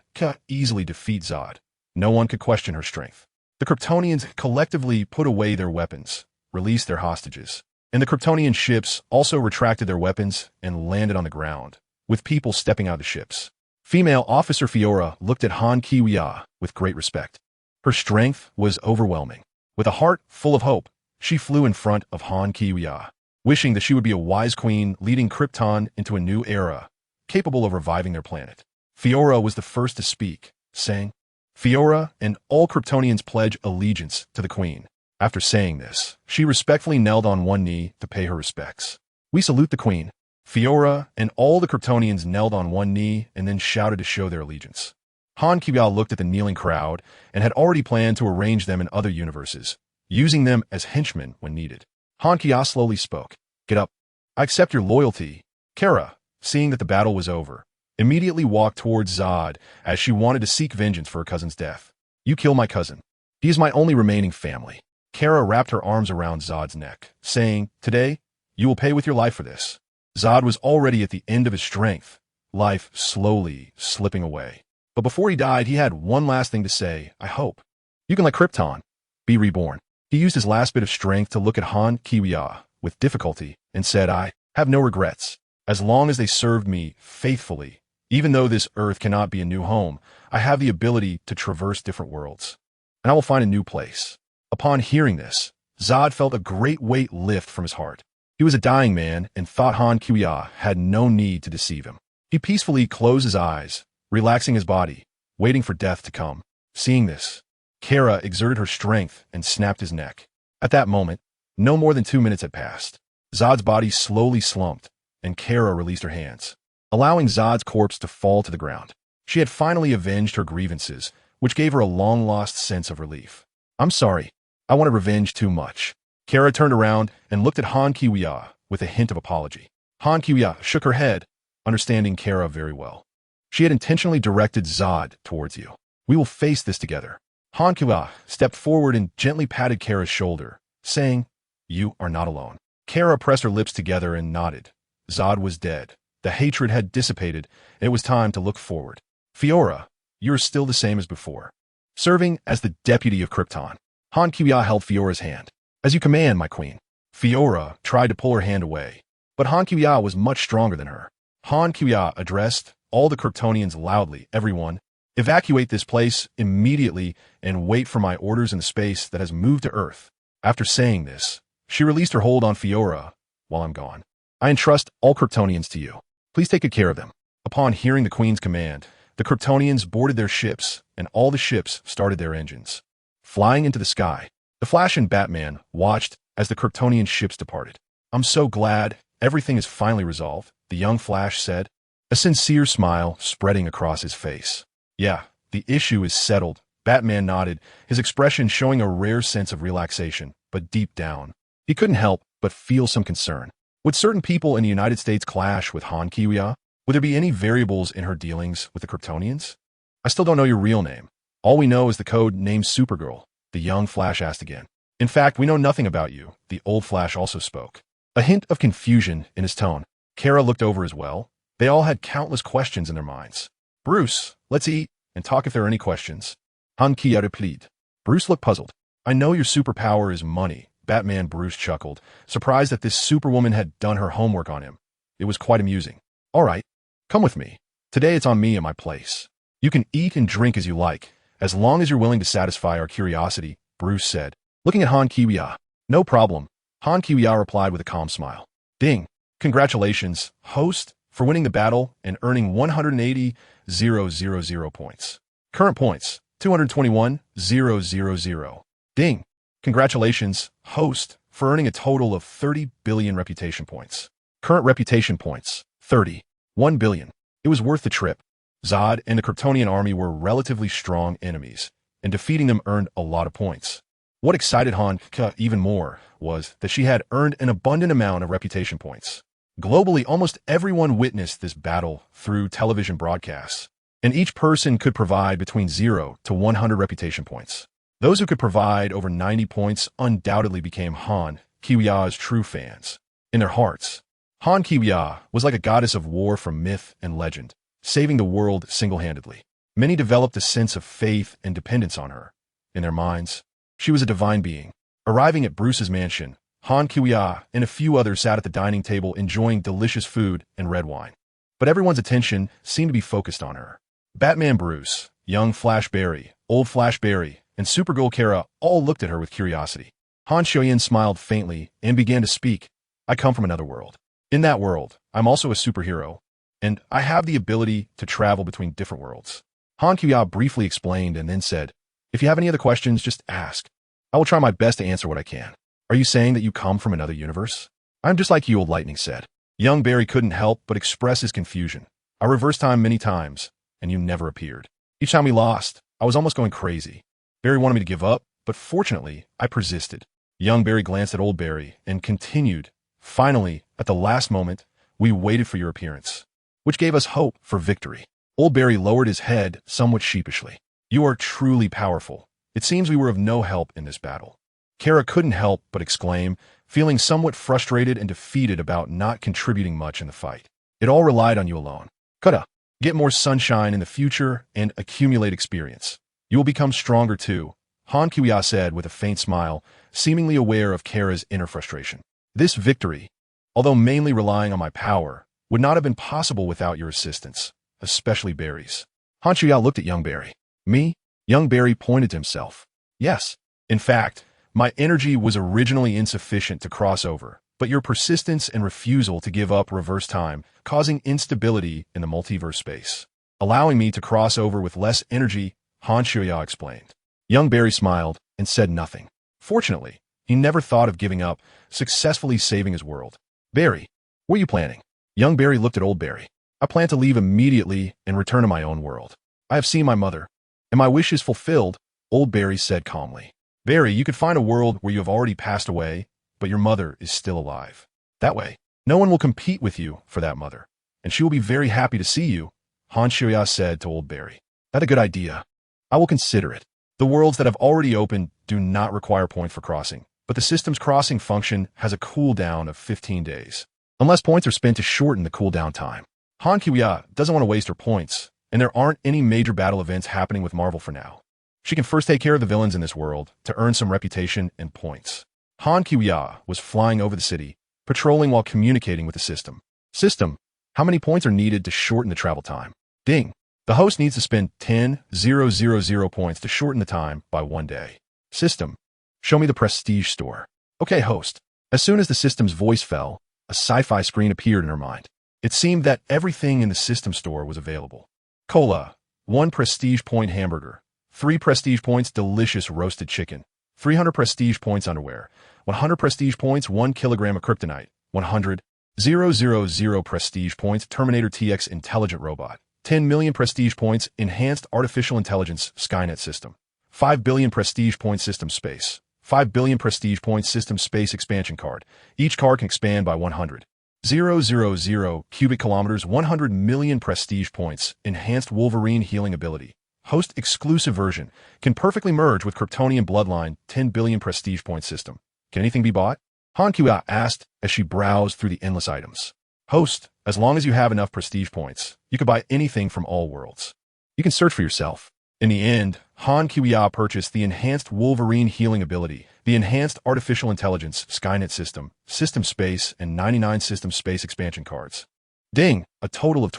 easily defeat Zod, no one could question her strength. The Kryptonians collectively put away their weapons, released their hostages, and the Kryptonian ships also retracted their weapons and landed on the ground, with people stepping out of the ships. Female Officer Fiora looked at Han Shioya with great respect. Her strength was overwhelming. With a heart full of hope, she flew in front of Han Shioya, wishing that she would be a wise queen leading Krypton into a new era, capable of reviving their planet. Fiora was the first to speak, saying, Fiora and all Kryptonians pledge allegiance to the queen. After saying this, she respectfully knelt on one knee to pay her respects. We salute the queen. Fiora and all the Kryptonians knelt on one knee and then shouted to show their allegiance. Han Shioya looked at the kneeling crowd and had already planned to arrange them in other universes, using them as henchmen when needed. Han Shioya slowly spoke. Get up. I accept your loyalty. Kara, seeing that the battle was over, immediately walked towards Zod as she wanted to seek vengeance for her cousin's death. You kill my cousin. He is my only remaining family. Kara wrapped her arms around Zod's neck, saying, Today, you will pay with your life for this. Zod was already at the end of his strength, life slowly slipping away. But before he died, he had one last thing to say, I hope. You can let Krypton be reborn. He used his last bit of strength to look at Han Shioya with difficulty and said, I have no regrets. As long as they served me faithfully, even though this earth cannot be a new home, I have the ability to traverse different worlds, and I will find a new place. Upon hearing this, Zod felt a great weight lift from his heart. He was a dying man and thought Han Shioya had no need to deceive him. He peacefully closed his eyes, relaxing his body, waiting for death to come. Seeing this, Kara exerted her strength and snapped his neck. At that moment, no more than 2 minutes had passed. Zod's body slowly slumped, and Kara released her hands, allowing Zod's corpse to fall to the ground. She had finally avenged her grievances, which gave her a long-lost sense of relief. I'm sorry. I wanted revenge too much. Kara turned around and looked at Han Shioya with a hint of apology. Han Shioya shook her head, understanding Kara very well. She had intentionally directed Zod towards you. We will face this together. Han Shioya stepped forward and gently patted Kara's shoulder, saying, You are not alone. Kara pressed her lips together and nodded. Zod was dead. The hatred had dissipated, and it was time to look forward. Fiora, you are still the same as before, serving as the deputy of Krypton. Han Shioya held Fiora's hand. As you command, my queen. Fiora tried to pull her hand away, but Han Shioya was much stronger than her. Han Shioya addressed all the Kryptonians loudly. Everyone, Evacuate this place immediately and wait for my orders in the space that has moved to Earth. After saying this, she released her hold on Fiora while I'm gone. I entrust all Kryptonians to you. Please take good care of them. Upon hearing the Queen's command, the Kryptonians boarded their ships, and all the ships started their engines. Flying into the sky, the Flash and Batman watched as the Kryptonian ships departed. I'm so glad everything is finally resolved, the young Flash said, a sincere smile spreading across his face. Yeah, the issue is settled, Batman nodded, his expression showing a rare sense of relaxation, but deep down, he couldn't help but feel some concern. Would certain people in the United States clash with Han Kiwia? Would there be any variables in her dealings with the Kryptonians? I still don't know your real name. All we know is the code named Supergirl, the young Flash asked again. In fact, we know nothing about you, the old Flash also spoke. A hint of confusion in his tone. Kara looked over as well. They all had countless questions in their minds. Bruce, let's eat and talk if there are any questions. Han Kiwia replied. Bruce looked puzzled. I know your superpower is money, Batman. Bruce chuckled, surprised that this superwoman had done her homework on him. It was quite amusing. All right, come with me. Today it's on me and my place. You can eat and drink as you like, as long as you're willing to satisfy our curiosity, Bruce said, looking at Han Kiwia. No problem, Han Kiwia replied with a calm smile. Ding. Congratulations, host, for winning the battle and earning 180,000 points. Current points, 221,000. Ding. Congratulations, host, for earning a total of 30 billion reputation points. Current reputation points, 31 billion. It was worth the trip. Zod and the Kryptonian army were relatively strong enemies, and defeating them earned a lot of points. What excited Han Kiwia even more was that she had earned an abundant amount of reputation points. Globally, almost everyone witnessed this battle through television broadcasts, and each person could provide between 0 to 100 reputation points. Those who could provide over 90 points undoubtedly became Han Kiwia's true fans. In their hearts, Han Kiwia was like a goddess of war from myth and legend, saving the world single-handedly. Many developed a sense of faith and dependence on her. In their minds, she was a divine being. Arriving at Bruce's mansion, Han Kiwia and a few others sat at the dining table enjoying delicious food and red wine. But everyone's attention seemed to be focused on her. Batman Bruce, young Flash Barry, old Flash Barry, and Supergirl Kara all looked at her with curiosity. Han Shoyin smiled faintly and began to speak. I come from another world. In that world, I'm also a superhero, and I have the ability to travel between different worlds. Han Kiwia briefly explained and then said, if you have any other questions, just ask. I will try my best to answer what I can. Are you saying that you come from another universe? I'm just like you, Old Lightning said. Young Barry couldn't help but express his confusion. I reversed time many times, and you never appeared. Each time we lost, I was almost going crazy. Barry wanted me to give up, but fortunately, I persisted. Young Barry glanced at Old Barry and continued. Finally, at the last moment, we waited for your appearance, which gave us hope for victory. Old Barry lowered his head somewhat sheepishly. You are truly powerful. It seems we were of no help in this battle. Kara couldn't help but exclaim, feeling somewhat frustrated and defeated about not contributing much in the fight. It all relied on you alone. Coulda. Get more sunshine in the future and accumulate experience. You will become stronger too, Han Kiwia said with a faint smile, seemingly aware of Kara's inner frustration. This victory, although mainly relying on my power, would not have been possible without your assistance, especially Barry's. Han Kiwia looked at young Barry. Me? Young Barry pointed to himself. Yes. In fact, my energy was originally insufficient to cross over, but your persistence and refusal to give up reverse time, causing instability in the multiverse space, allowing me to cross over with less energy, Han Kiwia explained. Young Barry smiled and said nothing. Fortunately, he never thought of giving up, successfully saving his world. Barry, what are you planning? Young Barry looked at Old Barry. I plan to leave immediately and return to my own world. I have seen my mother, and my wish is fulfilled, Old Barry said calmly. Barry, you could find a world where you have already passed away, but your mother is still alive. That way, no one will compete with you for that mother, and she will be very happy to see you, Han Kiwia said to Old Barry. That's a good idea. I will consider it. The worlds that have already opened do not require points for crossing, but the system's crossing function has a cooldown of 15 days, unless points are spent to shorten the cooldown time. Han Kiwia doesn't want to waste her points, and there aren't any major battle events happening with Marvel for now. She can first take care of the villains in this world to earn some reputation and points. Han Kiwia was flying over the city, patrolling while communicating with the system. System, how many points are needed to shorten the travel time? Ding. The host needs to spend 10,000 points to shorten the time by 1 day. System. Show me the prestige store. Okay, host. As soon as the system's voice fell, a sci-fi screen appeared in her mind. It seemed that everything in the system store was available. Cola. 1 prestige point hamburger. 3 prestige points delicious roasted chicken. 300 prestige points underwear. 100 prestige points 1 kilogram of kryptonite. 100,000 prestige points Terminator TX intelligent robot. 10 million prestige points enhanced artificial intelligence Skynet system. 5 billion prestige points system space. 5 billion prestige points system space expansion card. Each card can expand by 100,000 cubic kilometers. 100 million prestige points enhanced Wolverine healing ability. Host exclusive version can perfectly merge with Kryptonian bloodline. 10 billion prestige point system. Can anything be bought? Han Kuya asked as she browsed through the endless items. Host, as long as you have enough prestige points, you could buy anything from all worlds. You can search for yourself. In the end, Han Kuya purchased the enhanced Wolverine healing ability, the enhanced artificial intelligence Skynet system, system space, and 99 system space expansion cards. Ding! A total of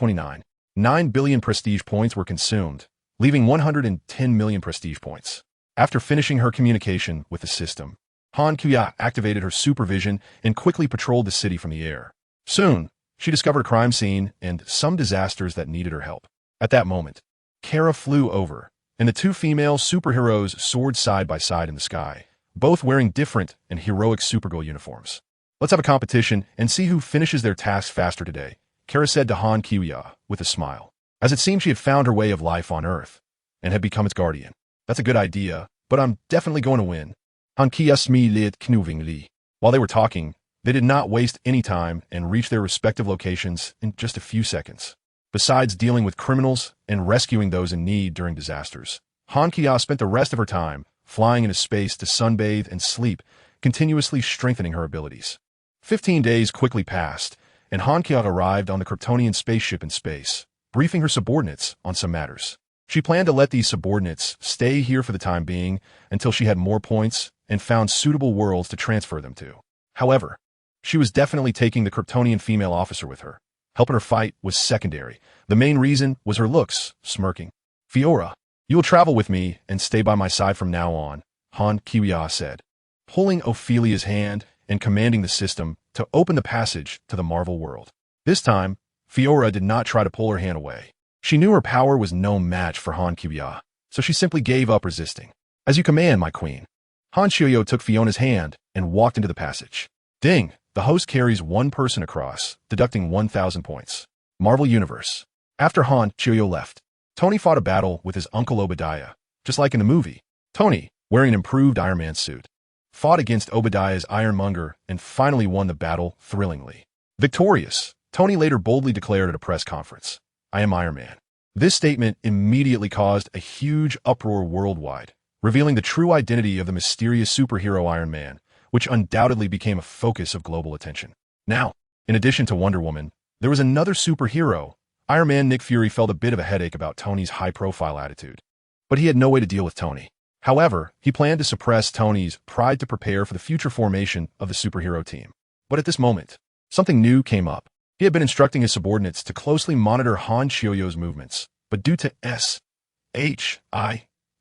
9 billion prestige points were consumed, leaving 110 million prestige points. After finishing her communication with the system, Han Kuya activated her supervision and quickly patrolled the city from the air. Soon, she discovered a crime scene and some disasters that needed her help. At that moment, Kara flew over, and the 2 female superheroes soared side by side in the sky, both wearing different and heroic Supergirl uniforms. Let's have a competition and see who finishes their task faster today, Kara said to Han Kuya with a smile, as it seemed she had found her way of life on Earth and had become its guardian. That's a good idea, but I'm definitely going to win. Han Kuya smiled knuvingly. While they were talking, they did not waste any time and reached their respective locations in just a few seconds. Besides dealing with criminals and rescuing those in need during disasters, Han Kuya spent the rest of her time flying into space to sunbathe and sleep, continuously strengthening her abilities. 15 days quickly passed, and Han Kuya arrived on the Kryptonian spaceship in space, briefing her subordinates on some matters. She planned to let these subordinates stay here for the time being until she had more points and found suitable worlds to transfer them to. However, she was definitely taking the Kryptonian female officer with her. Helping her fight was secondary. The main reason was her looks, smirking. Fiora, you will travel with me and stay by my side from now on, Han Kuya said, pulling Ophelia's hand and commanding the system to open the passage to the Marvel world. This time, Fiora did not try to pull her hand away. She knew her power was no match for Han Kuya, so she simply gave up resisting. As you command, my queen. Han Kuya took Fiona's hand and walked into the passage. Ding! The host carries 1 person across, deducting 1,000 points. Marvel Universe. After Han Kuya left, Tony fought a battle with his uncle Obadiah, just like in the movie. Tony, wearing an improved Iron Man suit, fought against Obadiah's Ironmonger and finally won the battle thrillingly. Victorious, Tony later boldly declared at a press conference, "I am Iron Man." This statement immediately caused a huge uproar worldwide, revealing the true identity of the mysterious superhero Iron Man, which undoubtedly became a focus of global attention. Now, in addition to Wonder Woman, there was another superhero. Iron Man Nick Fury felt a bit of a headache about Tony's high-profile attitude, but he had no way to deal with Tony. However, he planned to suppress Tony's pride to prepare for the future formation of the superhero team. But at this moment, something new came up. He had been instructing his subordinates to closely monitor Han Kuya's movements, but due to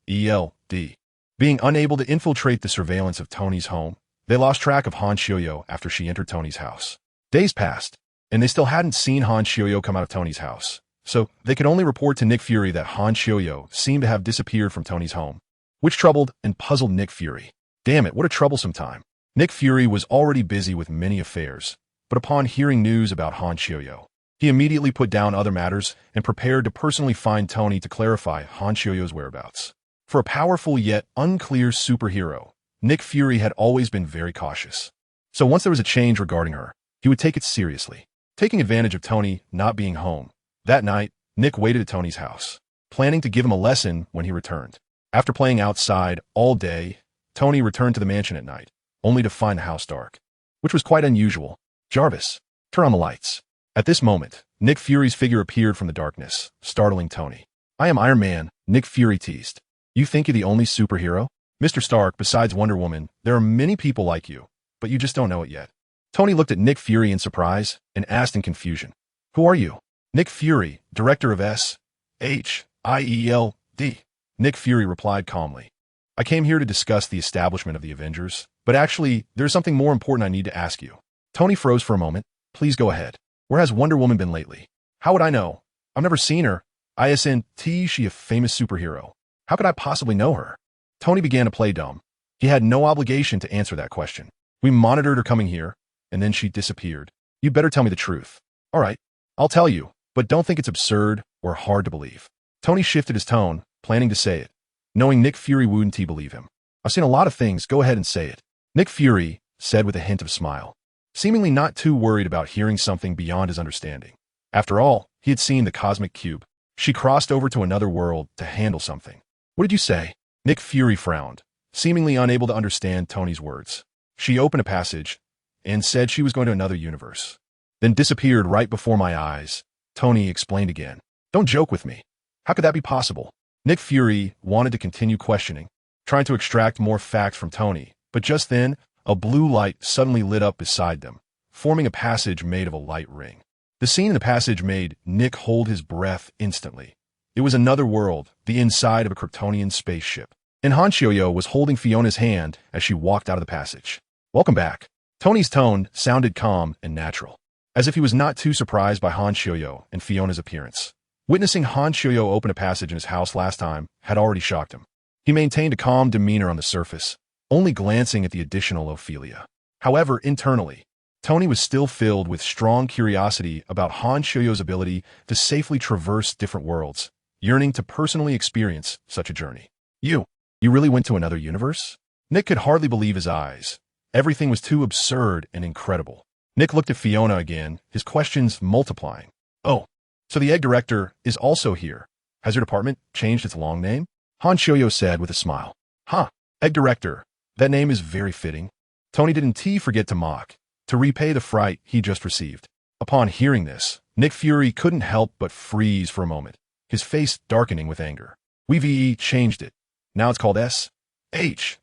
SHIELD being unable to infiltrate the surveillance of Tony's home, they lost track of Han Kuya after she entered Tony's house. Days passed, and they still hadn't seen Han Kuya come out of Tony's house, so they could only report to Nick Fury that Han Kuya seemed to have disappeared from Tony's home, which troubled and puzzled Nick Fury. Damn it, what a troublesome time. Nick Fury was already busy with many affairs, but upon hearing news about Han Kuya, he immediately put down other matters and prepared to personally find Tony to clarify Han Kuya's whereabouts. For a powerful yet unclear superhero, Nick Fury had always been very cautious. So once there was a change regarding her, he would take it seriously. Taking advantage of Tony not being home, that night, Nick waited at Tony's house, planning to give him a lesson when he returned. After playing outside all day, Tony returned to the mansion at night, only to find the house dark, which was quite unusual. Jarvis, turn on the lights. At this moment, Nick Fury's figure appeared from the darkness, startling Tony. I am Iron Man, Nick Fury teased. You think you're the only superhero? Mr. Stark, besides Wonder Woman, there are many people like you, but you just don't know it yet. Tony looked at Nick Fury in surprise and asked in confusion, Who are you? Nick Fury, director of S-H-I-E-L-D. Nick Fury replied calmly. I came here to discuss the establishment of the Avengers, but actually, there's something more important I need to ask you. Tony froze for a moment. Please go ahead. Where has Wonder Woman been lately? How would I know? I've never seen her. Isn't she a famous superhero? How could I possibly know her? Tony began to play dumb. He had no obligation to answer that question. We monitored her coming here, and then she disappeared. You better tell me the truth. All right, I'll tell you, but don't think it's absurd or hard to believe. Tony shifted his tone, planning to say it, knowing Nick Fury wouldn't believe him. I've seen a lot of things, go ahead and say it. Nick Fury said with a hint of smile, seemingly not too worried about hearing something beyond his understanding. After all, he had seen the cosmic cube. She crossed over to another world to handle something. What did you say? Nick Fury frowned, seemingly unable to understand Tony's words. She opened a passage and said she was going to another universe, then disappeared right before my eyes. Tony explained again. Don't joke with me. How could that be possible? Nick Fury wanted to continue questioning, trying to extract more facts from Tony, but just then, a blue light suddenly lit up beside them, forming a passage made of a light ring. The scene in the passage made Nick hold his breath instantly. It was another world, the inside of a Kryptonian spaceship, and Han Shioyo was holding Fiona's hand as she walked out of the passage. Welcome back. Tony's tone sounded calm and natural, as if he was not too surprised by Han Shioyo and Fiona's appearance. Witnessing Han Shioyo open a passage in his house last time had already shocked him. He maintained a calm demeanor on the surface, only glancing at the additional Ophelia. However, internally, Tony was still filled with strong curiosity about Han Shioyo's ability to safely traverse different worlds, yearning to personally experience such a journey. You really went to another universe? Nick could hardly believe his eyes. Everything was too absurd and incredible. Nick looked at Fiona again, his questions multiplying. Oh, so the egg director is also here. Has your department changed its long name? Han Shioyo said with a smile. Huh, egg director. That name is very fitting. Tony didn't forget to mock, to repay the fright he just received. Upon hearing this, Nick Fury couldn't help but freeze for a moment, his face darkening with anger. We've changed it. Now it's called S-H-I-E-L-D.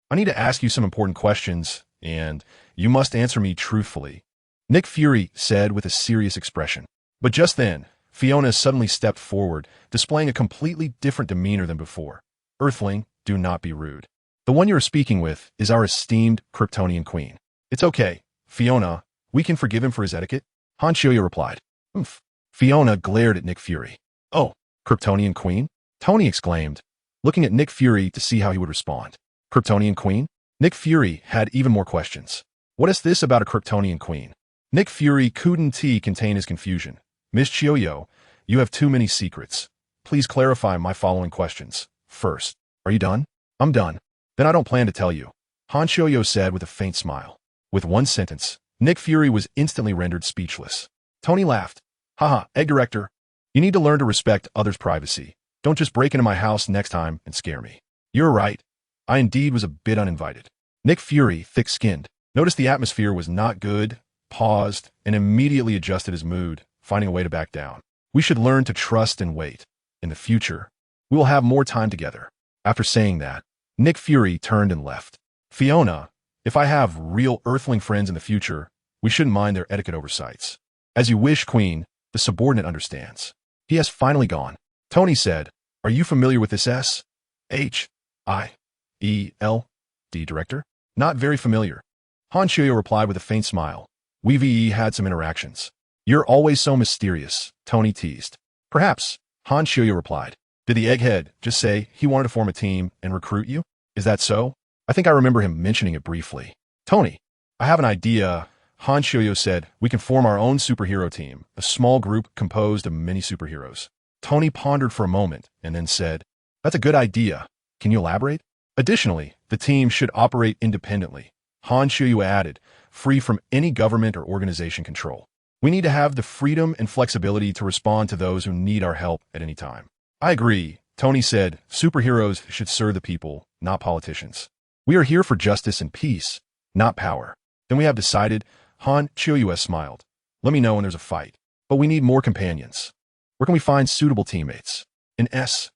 I need to ask you some important questions, and you must answer me truthfully. Nick Fury said with a serious expression. But just then, Fiona suddenly stepped forward, displaying a completely different demeanor than before. Earthling, do not be rude. The one you're speaking with is our esteemed Kryptonian queen. It's okay, Fiona. We can forgive him for his etiquette. Han Shioyo replied. Oomph. Fiona glared at Nick Fury. Oh, Kryptonian queen? Tony exclaimed, looking at Nick Fury to see how he would respond. Kryptonian queen? Nick Fury had even more questions. What is this about a Kryptonian queen? Nick Fury couldn't contain his confusion. Miss Shioyo, you have too many secrets. Please clarify my following questions. First, are you done? I'm done. Then I don't plan to tell you. Han Shioyo said with a faint smile. With one sentence, Nick Fury was instantly rendered speechless. Tony laughed. Haha, egg director. You need to learn to respect others' privacy. Don't just break into my house next time and scare me. You're right. I indeed was a bit uninvited. Nick Fury, thick-skinned, noticed the atmosphere was not good, paused, and immediately adjusted his mood, finding a way to back down. We should learn to trust and wait. In the future, we will have more time together. After saying that, Nick Fury turned and left. Fiona, if I have real Earthling friends in the future, we shouldn't mind their etiquette oversights. As you wish, Queen, the subordinate understands. He has finally gone. Tony said, are you familiar with this S-H-I-E-L-D director? Not very familiar. Han Shioyo replied with a faint smile. We've had some interactions. You're always so mysterious, Tony teased. Perhaps, Han Shioyo replied. Did the egghead just say he wanted to form a team and recruit you? Is that so? I think I remember him mentioning it briefly. Tony, I have an idea. Han Shioyo said, we can form our own superhero team, a small group composed of many superheroes. Tony pondered for a moment and then said, that's a good idea. Can you elaborate? Additionally, the team should operate independently. Han Shioyo added, free from any government or organization control. We need to have the freedom and flexibility to respond to those who need our help at any time. I agree. Tony said, superheroes should serve the people, not politicians. We are here for justice and peace, not power. Then we have decided. Han Shioyo smiled. Let me know when there's a fight. But we need more companions. Where can we find suitable teammates? In S-H-I-E-L-D.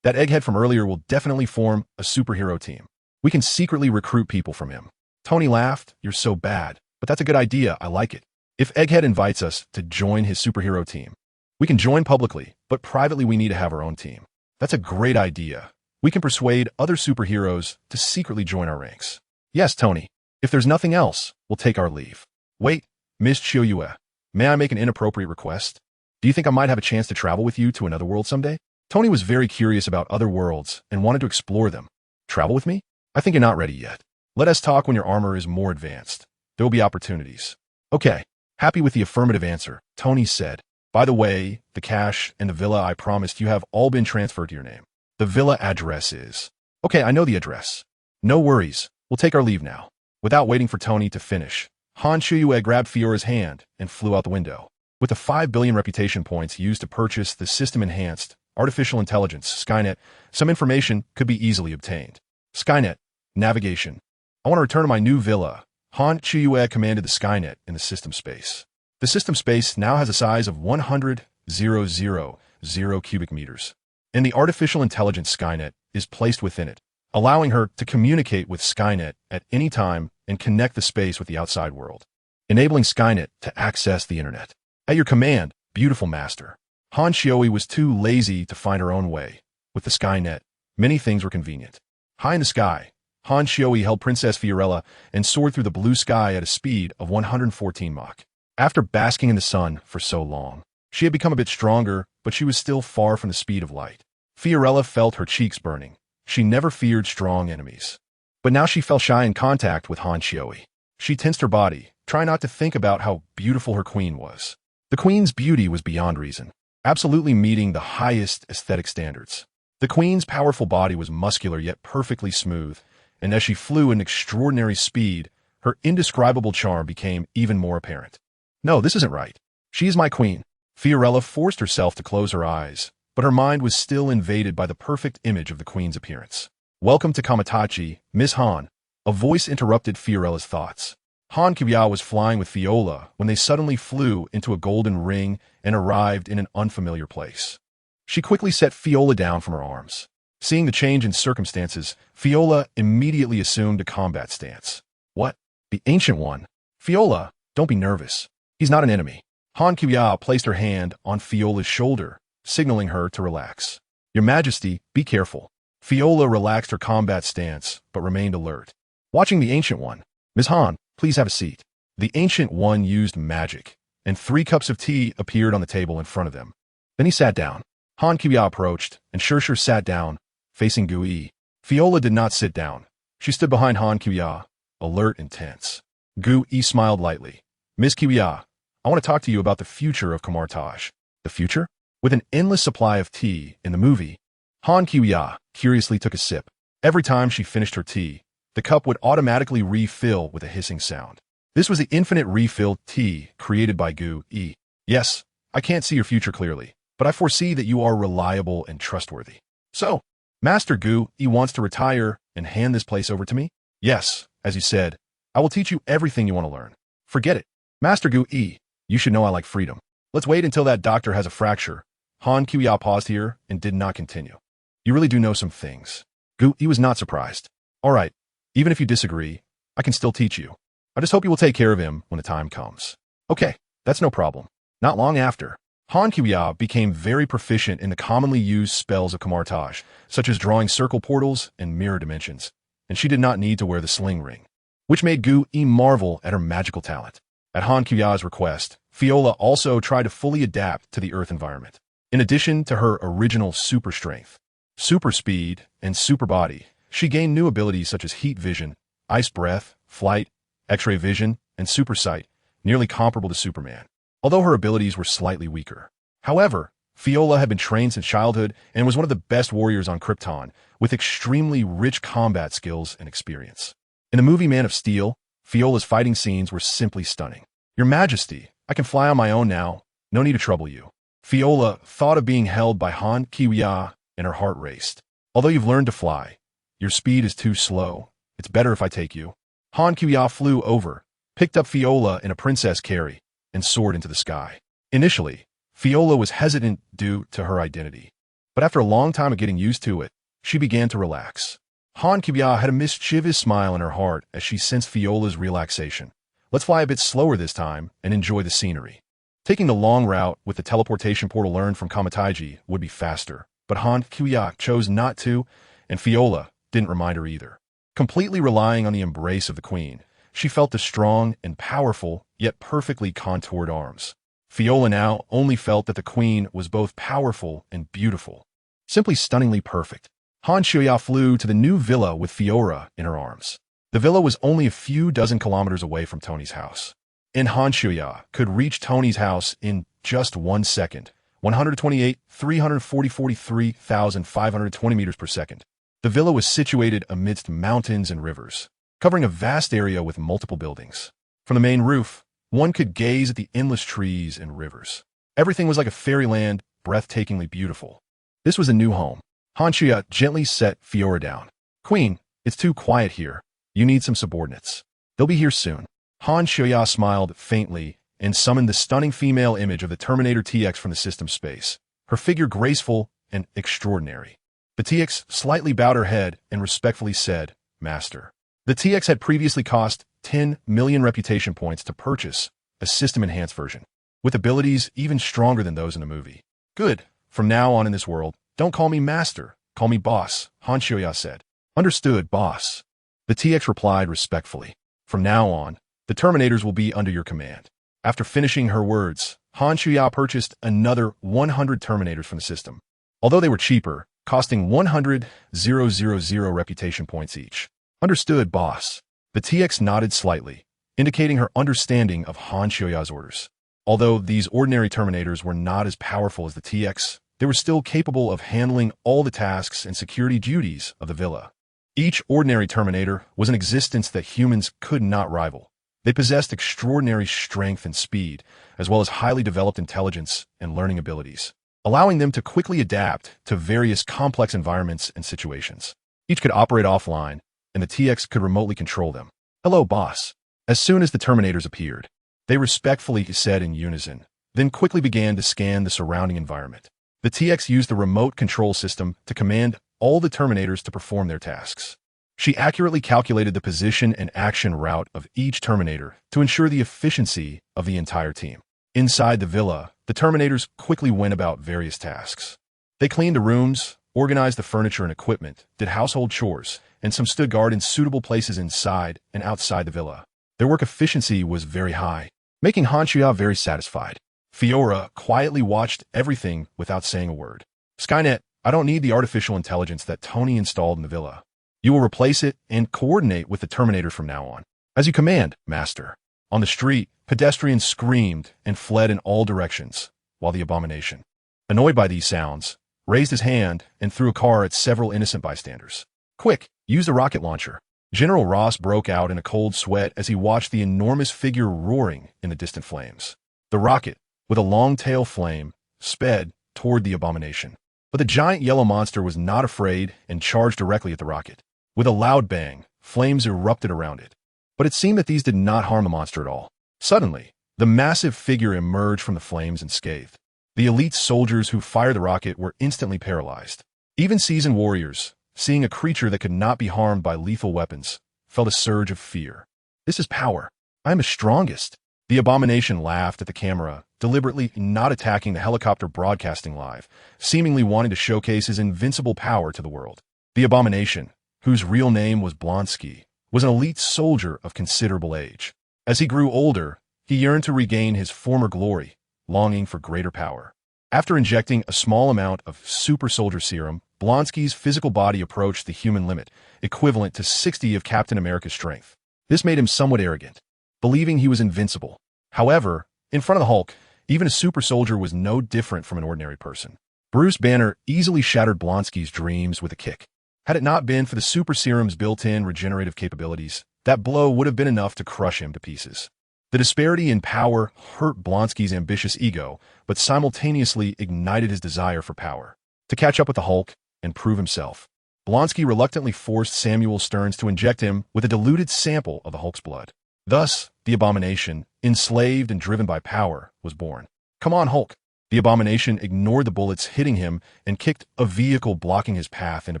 That egghead from earlier will definitely form a superhero team. We can secretly recruit people from him. Tony laughed. You're so bad. But that's a good idea. I like it. If Egghead invites us to join his superhero team, we can join publicly, but privately we need to have our own team. That's a great idea. We can persuade other superheroes to secretly join our ranks. Yes, Tony. If there's nothing else, we'll take our leave. Wait, Miss Chiyoue, may I make an inappropriate request? Do you think I might have a chance to travel with you to another world someday? Tony was very curious about other worlds and wanted to explore them. Travel with me? I think you're not ready yet. Let us talk when your armor is more advanced. There will be opportunities. Okay. Happy with the affirmative answer, Tony said. By the way, the cash and the villa I promised you have all been transferred to your name. The villa address is... Okay, I know the address. No worries. We'll take our leave now. Without waiting for Tony to finish, Han Chiyoue grabbed Fiora's hand and flew out the window. With the 5 billion reputation points used to purchase the system-enhanced artificial intelligence, Skynet, some information could be easily obtained. Skynet, navigation. I want to return to my new villa. Han Chiyoue commanded the Skynet in the system space. The system space now has a size of 100,000 cubic meters, and the artificial intelligence Skynet is placed within it, allowing her to communicate with Skynet at any time and connect the space with the outside world, enabling Skynet to access the internet. At your command, beautiful master. Han Chiyoue was too lazy to find her own way. With the Skynet, many things were convenient. High in the sky, Han Chiyoue held Princess Fiorella and soared through the blue sky at a speed of 114 Mach. After basking in the sun for so long, she had become a bit stronger, but she was still far from the speed of light. Fiorella felt her cheeks burning. She never feared strong enemies. But now she felt shy in contact with Han Chiyoue. She tensed her body, trying not to think about how beautiful her queen was. The queen's beauty was beyond reason, absolutely meeting the highest aesthetic standards. The queen's powerful body was muscular yet perfectly smooth, and as she flew at an extraordinary speed, her indescribable charm became even more apparent. No, this isn't right. She is my queen. Fiorella forced herself to close her eyes, but her mind was still invaded by the perfect image of the queen's appearance. Welcome to Kamatachi, Miss Han. A voice interrupted Fiorella's thoughts. Han Kiya was flying with Fiola when they suddenly flew into a golden ring and arrived in an unfamiliar place. She quickly set Fiola down from her arms. Seeing the change in circumstances, Fiola immediately assumed a combat stance. What? The Ancient One? Fiola, don't be nervous. He's not an enemy. Han Kiya placed her hand on Fiola's shoulder, signaling her to relax. Your Majesty, be careful. Fiola relaxed her combat stance, but remained alert. Watching the Ancient One. Ms. Han, please have a seat. The Ancient One used magic, and 3 cups of tea appeared on the table in front of them. Then he sat down. Han Kiya approached, and Shir sat down, facing Gui. Fiola did not sit down. She stood behind Han Kiya, alert and tense. Gui smiled lightly. Ms. Kiya, I want to talk to you about the future of Kamartaj. The future? With an endless supply of tea in the movie, Han Kiya curiously took a sip. Every time she finished her tea, the cup would automatically refill with a hissing sound. This was the infinite refill tea created by Gui. Yes, I can't see your future clearly, but I foresee that you are reliable and trustworthy. So, Master Gui wants to retire and hand this place over to me? Yes, as you said, I will teach you everything you want to learn. Forget it. Master Gui, you should know I like freedom. Let's wait until that doctor has a fracture. Han Kiya paused here and did not continue. You really do know some things. Gui was not surprised. All right, even if you disagree, I can still teach you. I just hope you will take care of him when the time comes. Okay, that's no problem. Not long after, Han Kiya became very proficient in the commonly used spells of Kamartaj, such as drawing circle portals and mirror dimensions, and she did not need to wear the sling ring, which made Gui marvel at her magical talent. At Han Kiya's request, Fiola also tried to fully adapt to the Earth environment. In addition to her original super strength, super speed, and super body, she gained new abilities such as heat vision, ice breath, flight, X-ray vision, and super sight, nearly comparable to Superman, although her abilities were slightly weaker. However, Fiola had been trained since childhood and was one of the best warriors on Krypton, with extremely rich combat skills and experience. In the movie Man of Steel, Fiola's fighting scenes were simply stunning. Your Majesty, I can fly on my own now. No need to trouble you. Fiola thought of being held by Han Kiya, and her heart raced. Although you've learned to fly, your speed is too slow. It's better if I take you. Han Kiya flew over, picked up Fiola in a princess carry, and soared into the sky. Initially, Fiola was hesitant due to her identity, but after a long time of getting used to it, she began to relax. Han Kiya had a mischievous smile in her heart as she sensed Fiola's relaxation, Let's fly a bit slower this time and enjoy the scenery. Taking the long route with the teleportation portal learned from Kamataiji would be faster, but Han Kuya chose not to, and Fiola didn't remind her either. Completely relying on the embrace of the queen, she felt the strong and powerful, yet perfectly contoured arms. Fiola now only felt that the queen was both powerful and beautiful. Simply stunningly perfect. Han Shuya flew to the new villa with Fiora in her arms. The villa was only a few dozen kilometers away from Tony's house. And Han Shuya could reach Tony's house in just 1 second, 128,343,520 meters per second. The villa was situated amidst mountains and rivers, covering a vast area with multiple buildings. From the main roof, one could gaze at the endless trees and rivers. Everything was like a fairyland, breathtakingly beautiful. This was a new home. Han Shuya gently set Fiora down. Queen, it's too quiet here. You need some subordinates. They'll be here soon. Han Shuya smiled faintly and summoned the stunning female image of the Terminator TX from the system space, her figure graceful and extraordinary. The TX slightly bowed her head and respectfully said, Master. The TX had previously cost 10 million reputation points to purchase a system-enhanced version, with abilities even stronger than those in the movie. Good. From now on in this world, don't call me Master, call me Boss, Han Shuya said. Understood, Boss. The TX replied respectfully. From now on, the Terminators will be under your command. After finishing her words, Han Shuya purchased another 100 Terminators from the system. Although they were cheaper, costing 100,000 reputation points each. Understood, Boss. The TX nodded slightly, indicating her understanding of Han Shuya's orders. Although these ordinary Terminators were not as powerful as the TX, they were still capable of handling all the tasks and security duties of the villa. Each ordinary Terminator was an existence that humans could not rival. They possessed extraordinary strength and speed, as well as highly developed intelligence and learning abilities, allowing them to quickly adapt to various complex environments and situations. Each could operate offline, and the TX could remotely control them. Hello, Boss. As soon as the Terminators appeared, they respectfully said in unison, then quickly began to scan the surrounding environment. The TX used the remote control system to command all the Terminators to perform their tasks. She accurately calculated the position and action route of each Terminator to ensure the efficiency of the entire team. Inside the villa, the Terminators quickly went about various tasks. They cleaned the rooms, organized the furniture and equipment, did household chores, and some stood guard in suitable places inside and outside the villa. Their work efficiency was very high, making Han Shuya very satisfied. Fiora quietly watched everything without saying a word. Skynet, I don't need the artificial intelligence that Tony installed in the villa. You will replace it and coordinate with the Terminators from now on. As you command, Master. On the street, pedestrians screamed and fled in all directions, while the abomination, annoyed by these sounds, raised his hand and threw a car at several innocent bystanders. Quick, use the rocket launcher. General Ross broke out in a cold sweat as he watched the enormous figure roaring in the distant flames. The rocket, with a long tail flame, sped toward the abomination. But the giant yellow monster was not afraid and charged directly at the rocket. With a loud bang, flames erupted around it. But it seemed that these did not harm the monster at all. Suddenly, the massive figure emerged from the flames unscathed. The elite soldiers who fired the rocket were instantly paralyzed. Even seasoned warriors, seeing a creature that could not be harmed by lethal weapons, felt a surge of fear. This is power. I am the strongest. The abomination laughed at the camera, deliberately not attacking the helicopter broadcasting live, seemingly wanting to showcase his invincible power to the world. The abomination, whose real name was Blonsky, was an elite soldier of considerable age. As he grew older, he yearned to regain his former glory, longing for greater power. After injecting a small amount of super soldier serum, Blonsky's physical body approached the human limit, equivalent to 60 of Captain America's strength. This made him somewhat arrogant, believing he was invincible. However, in front of the Hulk, even a super soldier was no different from an ordinary person. Bruce Banner easily shattered Blonsky's dreams with a kick. Had it not been for the super serum's built-in regenerative capabilities, that blow would have been enough to crush him to pieces. The disparity in power hurt Blonsky's ambitious ego, but simultaneously ignited his desire for power. To catch up with the Hulk and prove himself, Blonsky reluctantly forced Samuel Stearns to inject him with a diluted sample of the Hulk's blood. Thus, the abomination, enslaved and driven by power, was born. Come on, Hulk. The abomination ignored the bullets hitting him and kicked a vehicle blocking his path into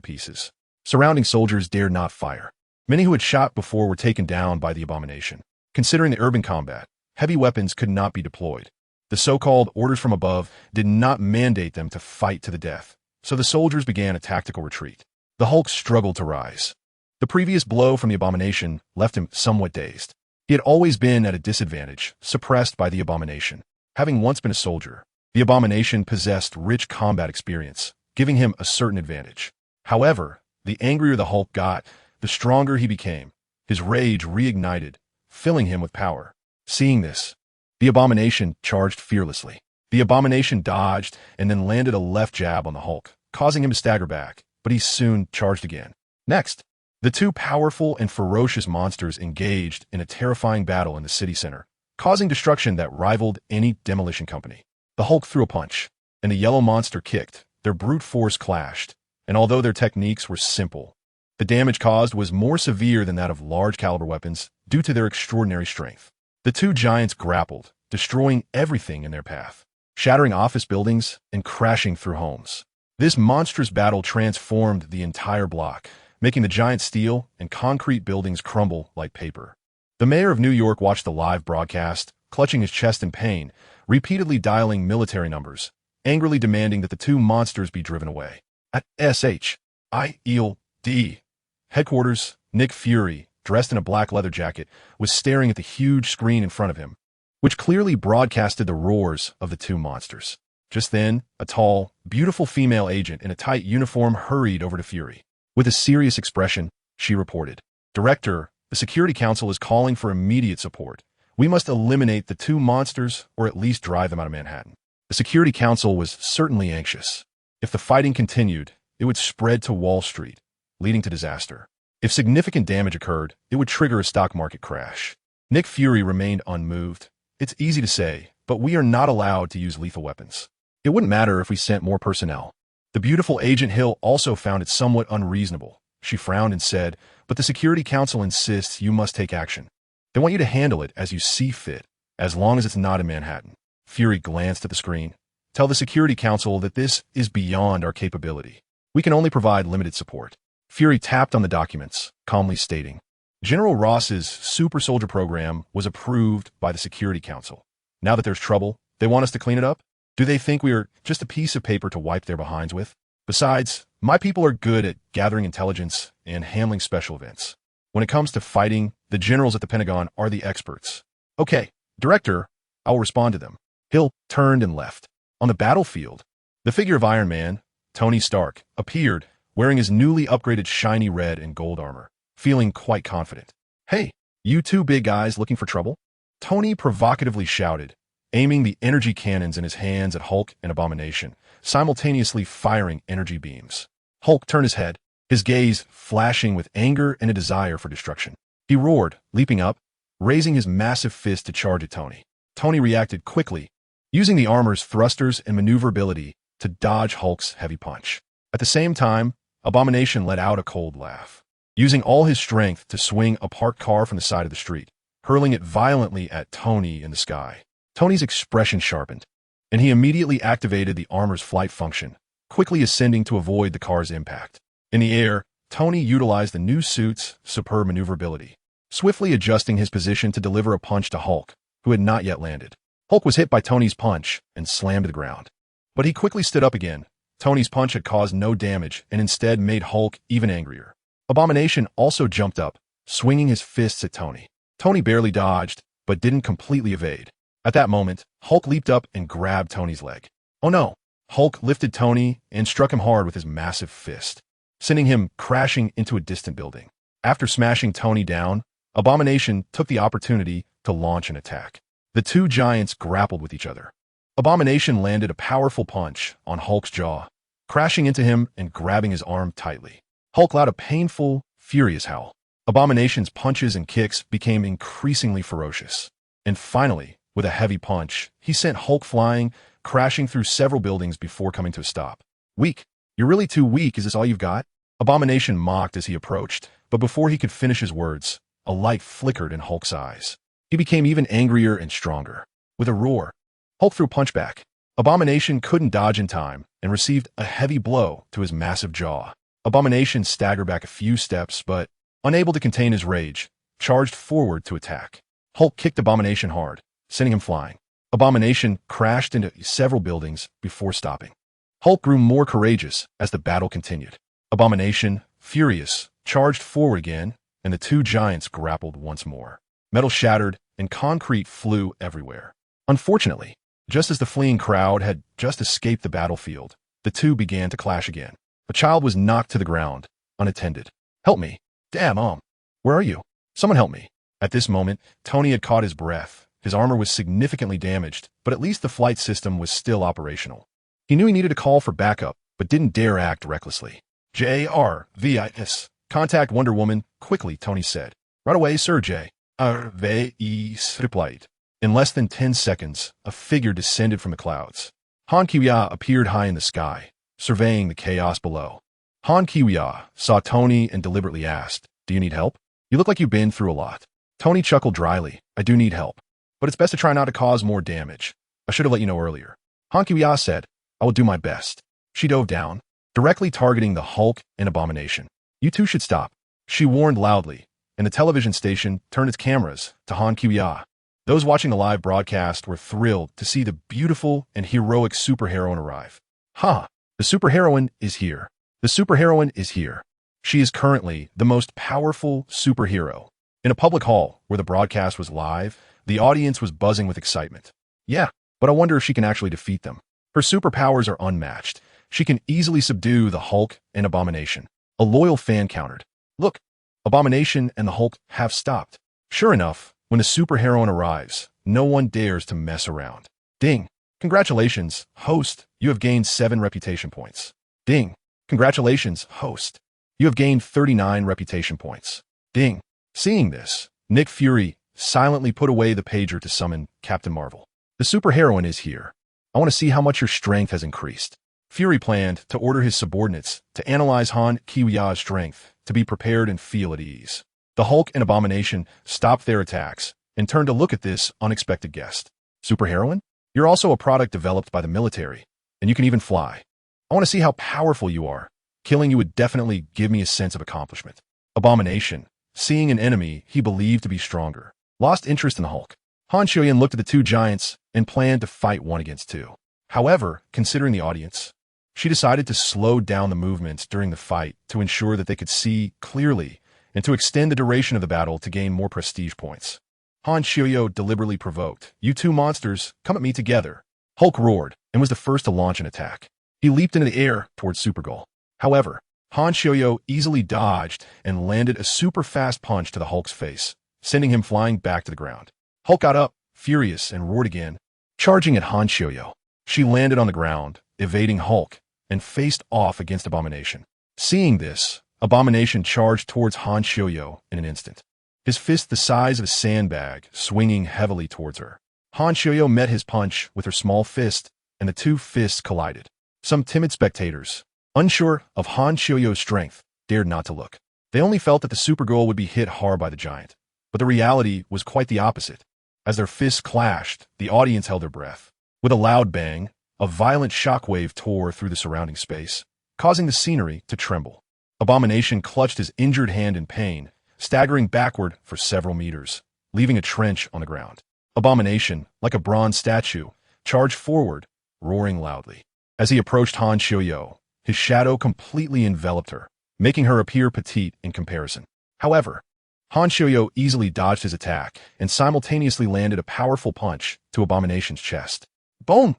pieces. Surrounding soldiers dared not fire. Many who had shot before were taken down by the abomination. Considering the urban combat, heavy weapons could not be deployed. The so-called orders from above did not mandate them to fight to the death, so the soldiers began a tactical retreat. The Hulk struggled to rise. The previous blow from the abomination left him somewhat dazed. He had always been at a disadvantage, suppressed by the abomination. Having once been a soldier, the abomination possessed rich combat experience, giving him a certain advantage. However, the angrier the Hulk got, the stronger he became. His rage reignited, filling him with power. Seeing this, the abomination charged fearlessly. The abomination dodged and then landed a left jab on the Hulk, causing him to stagger back, but he soon charged again. Next, the two powerful and ferocious monsters engaged in a terrifying battle in the city center, causing destruction that rivaled any demolition company. The Hulk threw a punch, and the yellow monster kicked. Their brute force clashed, and although their techniques were simple, the damage caused was more severe than that of large-caliber weapons due to their extraordinary strength. The two giants grappled, destroying everything in their path, shattering office buildings and crashing through homes. This monstrous battle transformed the entire block, making the giant steel and concrete buildings crumble like paper. The mayor of New York watched the live broadcast, clutching his chest in pain, repeatedly dialing military numbers, angrily demanding that the two monsters be driven away. At SHIELD headquarters, Nick Fury, dressed in a black leather jacket, was staring at the huge screen in front of him, which clearly broadcasted the roars of the two monsters. Just then, a tall, beautiful female agent in a tight uniform hurried over to Fury. With a serious expression, she reported, "Director, the Security Council is calling for immediate support. We must eliminate the two monsters or at least drive them out of Manhattan." The Security Council was certainly anxious. If the fighting continued, it would spread to Wall Street, leading to disaster. If significant damage occurred, it would trigger a stock market crash. Nick Fury remained unmoved. "It's easy to say, but we are not allowed to use lethal weapons. It wouldn't matter if we sent more personnel." The beautiful Agent Hill also found it somewhat unreasonable. She frowned and said, "But the Security Council insists you must take action. They want you to handle it as you see fit, as long as it's not in Manhattan." Fury glanced at the screen. "Tell the Security Council that this is beyond our capability. We can only provide limited support." Fury tapped on the documents, calmly stating, "General Ross's Super Soldier program was approved by the Security Council. Now that there's trouble, they want us to clean it up? Do they think we are just a piece of paper to wipe their behinds with? Besides, my people are good at gathering intelligence and handling special events. When it comes to fighting, the generals at the Pentagon are the experts." "Okay, Director, I will respond to them." Hill turned and left. On the battlefield, the figure of Iron Man, Tony Stark, appeared, wearing his newly upgraded shiny red and gold armor, feeling quite confident. "Hey, you two big guys looking for trouble?" Tony provocatively shouted, aiming the energy cannons in his hands at Hulk and Abomination, simultaneously firing energy beams. Hulk turned his head, his gaze flashing with anger and a desire for destruction. He roared, leaping up, raising his massive fist to charge at Tony. Tony reacted quickly, using the armor's thrusters and maneuverability to dodge Hulk's heavy punch. At the same time, Abomination let out a cold laugh, using all his strength to swing a parked car from the side of the street, hurling it violently at Tony in the sky. Tony's expression sharpened, and he immediately activated the armor's flight function, quickly ascending to avoid the car's impact. In the air, Tony utilized the new suit's superb maneuverability, swiftly adjusting his position to deliver a punch to Hulk, who had not yet landed. Hulk was hit by Tony's punch and slammed to the ground. But he quickly stood up again. Tony's punch had caused no damage and instead made Hulk even angrier. Abomination also jumped up, swinging his fists at Tony. Tony barely dodged, but didn't completely evade. At that moment, Hulk leaped up and grabbed Tony's leg. Oh no! Hulk lifted Tony and struck him hard with his massive fist, sending him crashing into a distant building. After smashing Tony down, Abomination took the opportunity to launch an attack. The two giants grappled with each other. Abomination landed a powerful punch on Hulk's jaw, crashing into him and grabbing his arm tightly. Hulk let out a painful, furious howl. Abomination's punches and kicks became increasingly ferocious. And finally, with a heavy punch, he sent Hulk flying, crashing through several buildings before coming to a stop. "Weak? You're really too weak. Is this all you've got?" Abomination mocked as he approached, but before he could finish his words, a light flickered in Hulk's eyes. He became even angrier and stronger. With a roar, Hulk threw a punch back. Abomination couldn't dodge in time and received a heavy blow to his massive jaw. Abomination staggered back a few steps, but, unable to contain his rage, charged forward to attack. Hulk kicked Abomination hard, sending him flying. Abomination crashed into several buildings before stopping. Hulk grew more courageous as the battle continued. Abomination, furious, charged forward again, and the two giants grappled once more. Metal shattered, and concrete flew everywhere. Unfortunately, just as the fleeing crowd had just escaped the battlefield, the two began to clash again. A child was knocked to the ground, unattended. "Help me. Damn, where are you? Someone help me." At this moment, Tony had caught his breath. His armor was significantly damaged, but at least the flight system was still operational. He knew he needed to call for backup, but didn't dare act recklessly. "JRVIS. Contact Wonder Woman, quickly," Tony said. "Right away, Sir JRVIS replied. In less than 10 seconds, a figure descended from the clouds. Han Kiwia appeared high in the sky, surveying the chaos below. Han Kiwia saw Tony and deliberately asked, "Do you need help? You look like you've been through a lot." Tony chuckled dryly. "I do need help, but it's best to try not to cause more damage. I should have let you know earlier." Han Kiwia said, "I will do my best." She dove down, directly targeting the Hulk and Abomination. "You two should stop," she warned loudly, and the television station turned its cameras to Han Kiwia. Those watching the live broadcast were thrilled to see the beautiful and heroic superheroine arrive. "Ha! The superheroine is here. The superheroine is here. She is currently the most powerful superhero." In a public hall where the broadcast was live, the audience was buzzing with excitement. "Yeah, but I wonder if she can actually defeat them. Her superpowers are unmatched. She can easily subdue the Hulk and Abomination." A loyal fan countered. "Look, Abomination and the Hulk have stopped." Sure enough, when the superheroine arrives, no one dares to mess around. Ding. "Congratulations, host. You have gained 7 reputation points." Ding. "Congratulations, host. You have gained 39 reputation points." Ding. Seeing this, Nick Fury silently put away the pager to summon Captain Marvel. "The superheroine is here. I want to see how much your strength has increased." Fury planned to order his subordinates to analyze Han Kiwia's strength to be prepared and feel at ease. The Hulk and Abomination stopped their attacks and turned to look at this unexpected guest. "Superheroine? You're also a product developed by the military, and you can even fly. I want to see how powerful you are. Killing you would definitely give me a sense of accomplishment." Abomination, seeing an enemy he believed to be stronger, lost interest in the Hulk. Han Xiuyan looked at the two giants and planned to fight 1 against 2. However, considering the audience, she decided to slow down the movements during the fight to ensure that they could see clearly and to extend the duration of the battle to gain more prestige points. Han Xiuyo deliberately provoked, "You two monsters, come at me together." Hulk roared and was the first to launch an attack. He leaped into the air towards Supergirl. However, Han Xiuyo easily dodged and landed a super fast punch to the Hulk's face, sending him flying back to the ground. Hulk got up, furious, and roared again, charging at Han Xiuyo. She landed on the ground, evading Hulk, and faced off against Abomination. Seeing this, Abomination charged towards Han Xiuyo in an instant, his fist the size of a sandbag swinging heavily towards her. Han Xiuyo met his punch with her small fist, and the two fists collided. Some timid spectators, unsure of Han Xiuyo's strength, dared not to look. They only felt that the Supergirl would be hit hard by the giant, but the reality was quite the opposite. As their fists clashed, the audience held their breath. With a loud bang, a violent shockwave tore through the surrounding space, causing the scenery to tremble. Abomination clutched his injured hand in pain, staggering backward for several meters, leaving a trench on the ground. Abomination, like a bronze statue, charged forward, roaring loudly. As he approached Han Xiuyo, his shadow completely enveloped her, making her appear petite in comparison. However, Han Xiuyo easily dodged his attack and simultaneously landed a powerful punch to Abomination's chest. Boom!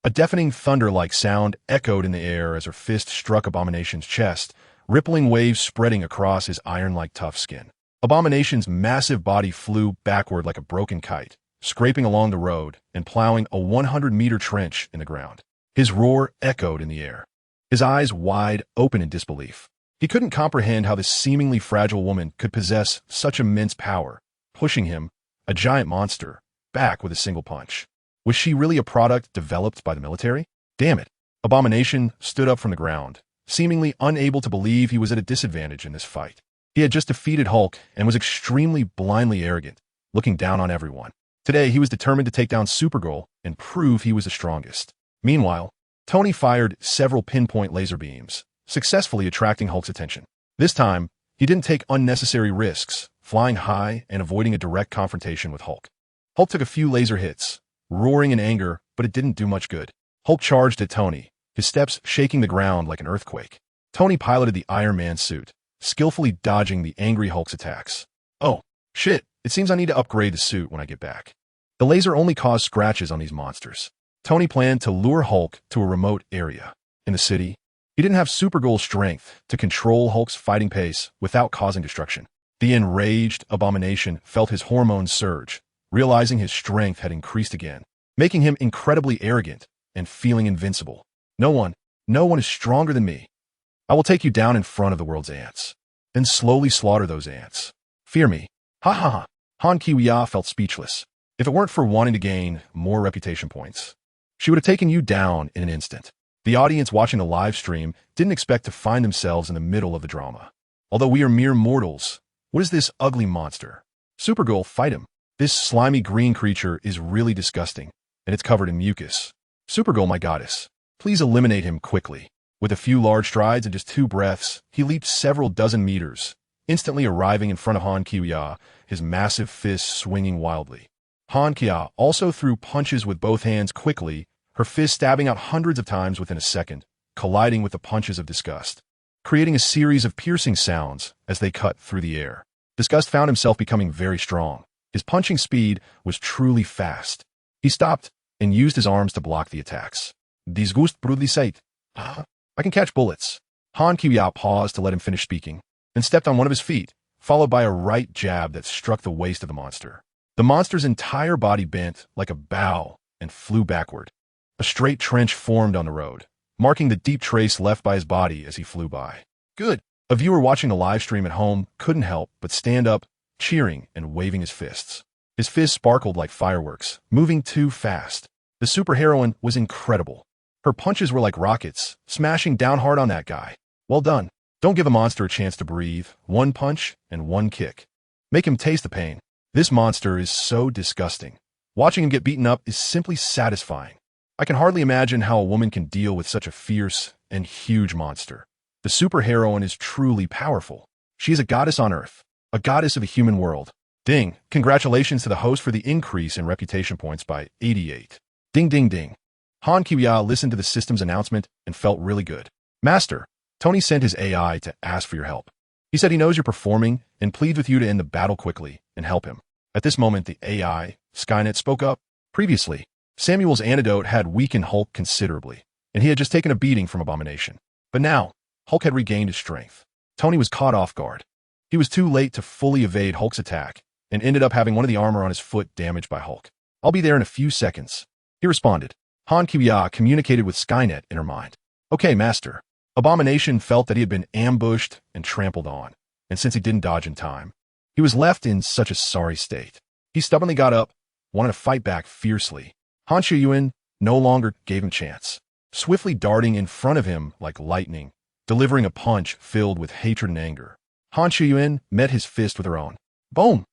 A deafening thunder-like sound echoed in the air as her fist struck Abomination's chest, rippling waves spreading across his iron-like tough skin. Abomination's massive body flew backward like a broken kite, scraping along the road and plowing a 100-meter trench in the ground. His roar echoed in the air, his eyes wide open in disbelief. He couldn't comprehend how this seemingly fragile woman could possess such immense power, pushing him, a giant monster, back with a single punch. Was she really a product developed by the military? Damn it. Abomination stood up from the ground, seemingly unable to believe he was at a disadvantage in this fight. He had just defeated Hulk and was extremely blindly arrogant, looking down on everyone. Today, he was determined to take down Supergirl and prove he was the strongest. Meanwhile, Tony fired several pinpoint laser beams, successfully attracting Hulk's attention. This time, he didn't take unnecessary risks, flying high and avoiding a direct confrontation with Hulk. Hulk took a few laser hits, roaring in anger, but it didn't do much good. Hulk charged at Tony, his steps shaking the ground like an earthquake. Tony piloted the Iron Man suit, skillfully dodging the angry Hulk's attacks. Oh, shit, it seems I need to upgrade the suit when I get back. The laser only caused scratches on these monsters. Tony planned to lure Hulk to a remote area. In the city, he didn't have Supergirl's strength to control Hulk's fighting pace without causing destruction. The enraged abomination felt his hormones surge, realizing his strength had increased again, making him incredibly arrogant and feeling invincible. No one is stronger than me. I will take you down in front of the world's ants, then slowly slaughter those ants. Fear me. Ha ha ha. Han Kiwiya felt speechless. If it weren't for wanting to gain more reputation points, she would have taken you down in an instant. The audience watching the live stream didn't expect to find themselves in the middle of the drama. Although we are mere mortals, what is this ugly monster? Supergirl, fight him. This slimy green creature is really disgusting, and it's covered in mucus. Supergirl, my goddess, please eliminate him quickly. With a few large strides and just 2 breaths, he leaped several dozen meters, instantly arriving in front of Han Kiwiya, his massive fists swinging wildly. Han Kiwiya also threw punches with both hands quickly, her fists stabbing out hundreds of times within a second, colliding with the punches of Disgust, creating a series of piercing sounds as they cut through the air. Disgust found himself becoming very strong. His punching speed was truly fast. He stopped and used his arms to block the attacks. Disgust brutally said, I can catch bullets. Han Kiwiya paused to let him finish speaking, then stepped on one of his feet, followed by a right jab that struck the waist of the monster. The monster's entire body bent like a bow and flew backward. A straight trench formed on the road, marking the deep trace left by his body as he flew by. Good. A viewer watching the live stream at home couldn't help but stand up, cheering and waving his fists. His fists sparkled like fireworks, moving too fast. The superheroine was incredible. Her punches were like rockets, smashing down hard on that guy. Well done. Don't give a monster a chance to breathe. 1 punch and 1 kick. Make him taste the pain. This monster is so disgusting. Watching him get beaten up is simply satisfying. I can hardly imagine how a woman can deal with such a fierce and huge monster. The superheroine is truly powerful. She is a goddess on Earth, a goddess of the human world. Ding. Congratulations to the host for the increase in reputation points by 88. Ding ding ding. Han Kiwiya listened to the system's announcement and felt really good. Master, Tony sent his AI to ask for your help. He said he knows you're performing and pleads with you to end the battle quickly and help him. At this moment, the AI, Skynet, spoke up. Previously, Samuel's antidote had weakened Hulk considerably, and he had just taken a beating from Abomination. But now, Hulk had regained his strength. Tony was caught off guard. He was too late to fully evade Hulk's attack and ended up having one of the armor on his foot damaged by Hulk. I'll be there in a few seconds. He responded. Han Kiwiya communicated with Skynet in her mind. Okay, Master. Abomination felt that he had been ambushed and trampled on, and since he didn't dodge in time, he was left in such a sorry state. He stubbornly got up, wanted to fight back fiercely. Han Shiyuan no longer gave him chance, swiftly darting in front of him like lightning, delivering a punch filled with hatred and anger. Han Shiyuan met his fist with her own. Boom!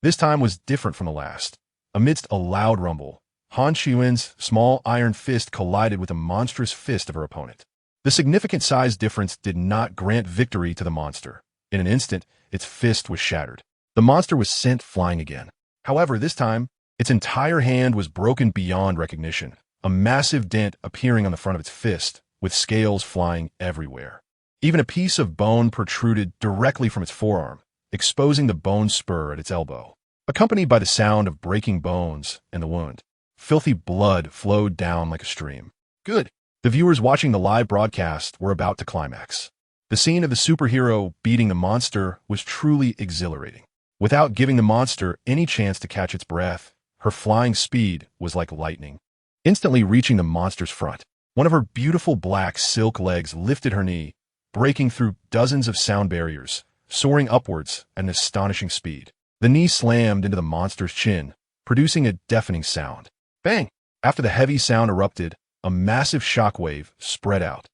This time was different from the last. Amidst a loud rumble, Han Shiyuan's small iron fist collided with the monstrous fist of her opponent. The significant size difference did not grant victory to the monster. In an instant, its fist was shattered. The monster was sent flying again. However, this time, its entire hand was broken beyond recognition, a massive dent appearing on the front of its fist, with scales flying everywhere. Even a piece of bone protruded directly from its forearm, exposing the bone spur at its elbow. Accompanied by the sound of breaking bones and the wound, filthy blood flowed down like a stream. Good. The viewers watching the live broadcast were about to climax. The scene of the superhero beating the monster was truly exhilarating. Without giving the monster any chance to catch its breath, her flying speed was like lightning. Instantly reaching the monster's front, one of her beautiful black silk legs lifted her knee, breaking through dozens of sound barriers, soaring upwards at an astonishing speed. The knee slammed into the monster's chin, producing a deafening sound. Bang! After the heavy sound erupted, a massive shockwave spread out,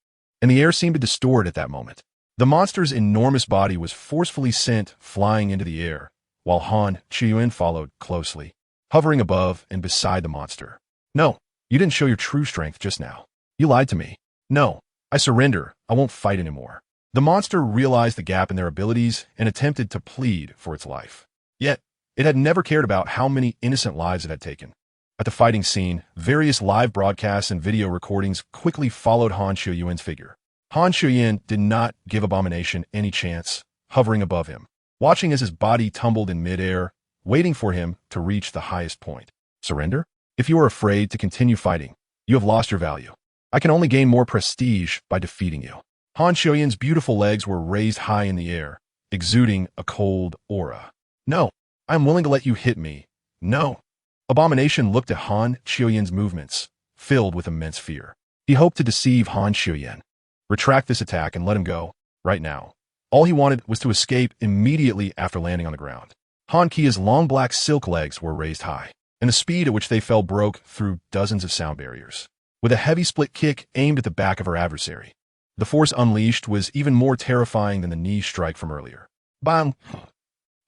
and the air seemed to distort at that moment. The monster's enormous body was forcefully sent flying into the air, while Han Chiyuan followed closely, hovering above and beside the monster. No, you didn't show your true strength just now. You lied to me. No, I surrender. I won't fight anymore. The monster realized the gap in their abilities and attempted to plead for its life. Yet, it had never cared about how many innocent lives it had taken. At the fighting scene, various live broadcasts and video recordings quickly followed Han Xiuyuan's figure. Han Xiuyuan did not give Abomination any chance, hovering above him, watching as his body tumbled in midair, waiting for him to reach the highest point. Surrender? If you are afraid to continue fighting, you have lost your value. I can only gain more prestige by defeating you. Han Xiuyuan's beautiful legs were raised high in the air, exuding a cold aura. No, I am willing to let you hit me. No. Abomination looked at Han Xiuyuan's movements, filled with immense fear. He hoped to deceive Han Xiuyuan. Retract this attack and let him go, right now. All he wanted was to escape immediately after landing on the ground. Han Qia's long black silk legs were raised high, and the speed at which they fell broke through dozens of sound barriers. With a heavy split kick aimed at the back of her adversary, the force unleashed was even more terrifying than the knee strike from earlier. Bam!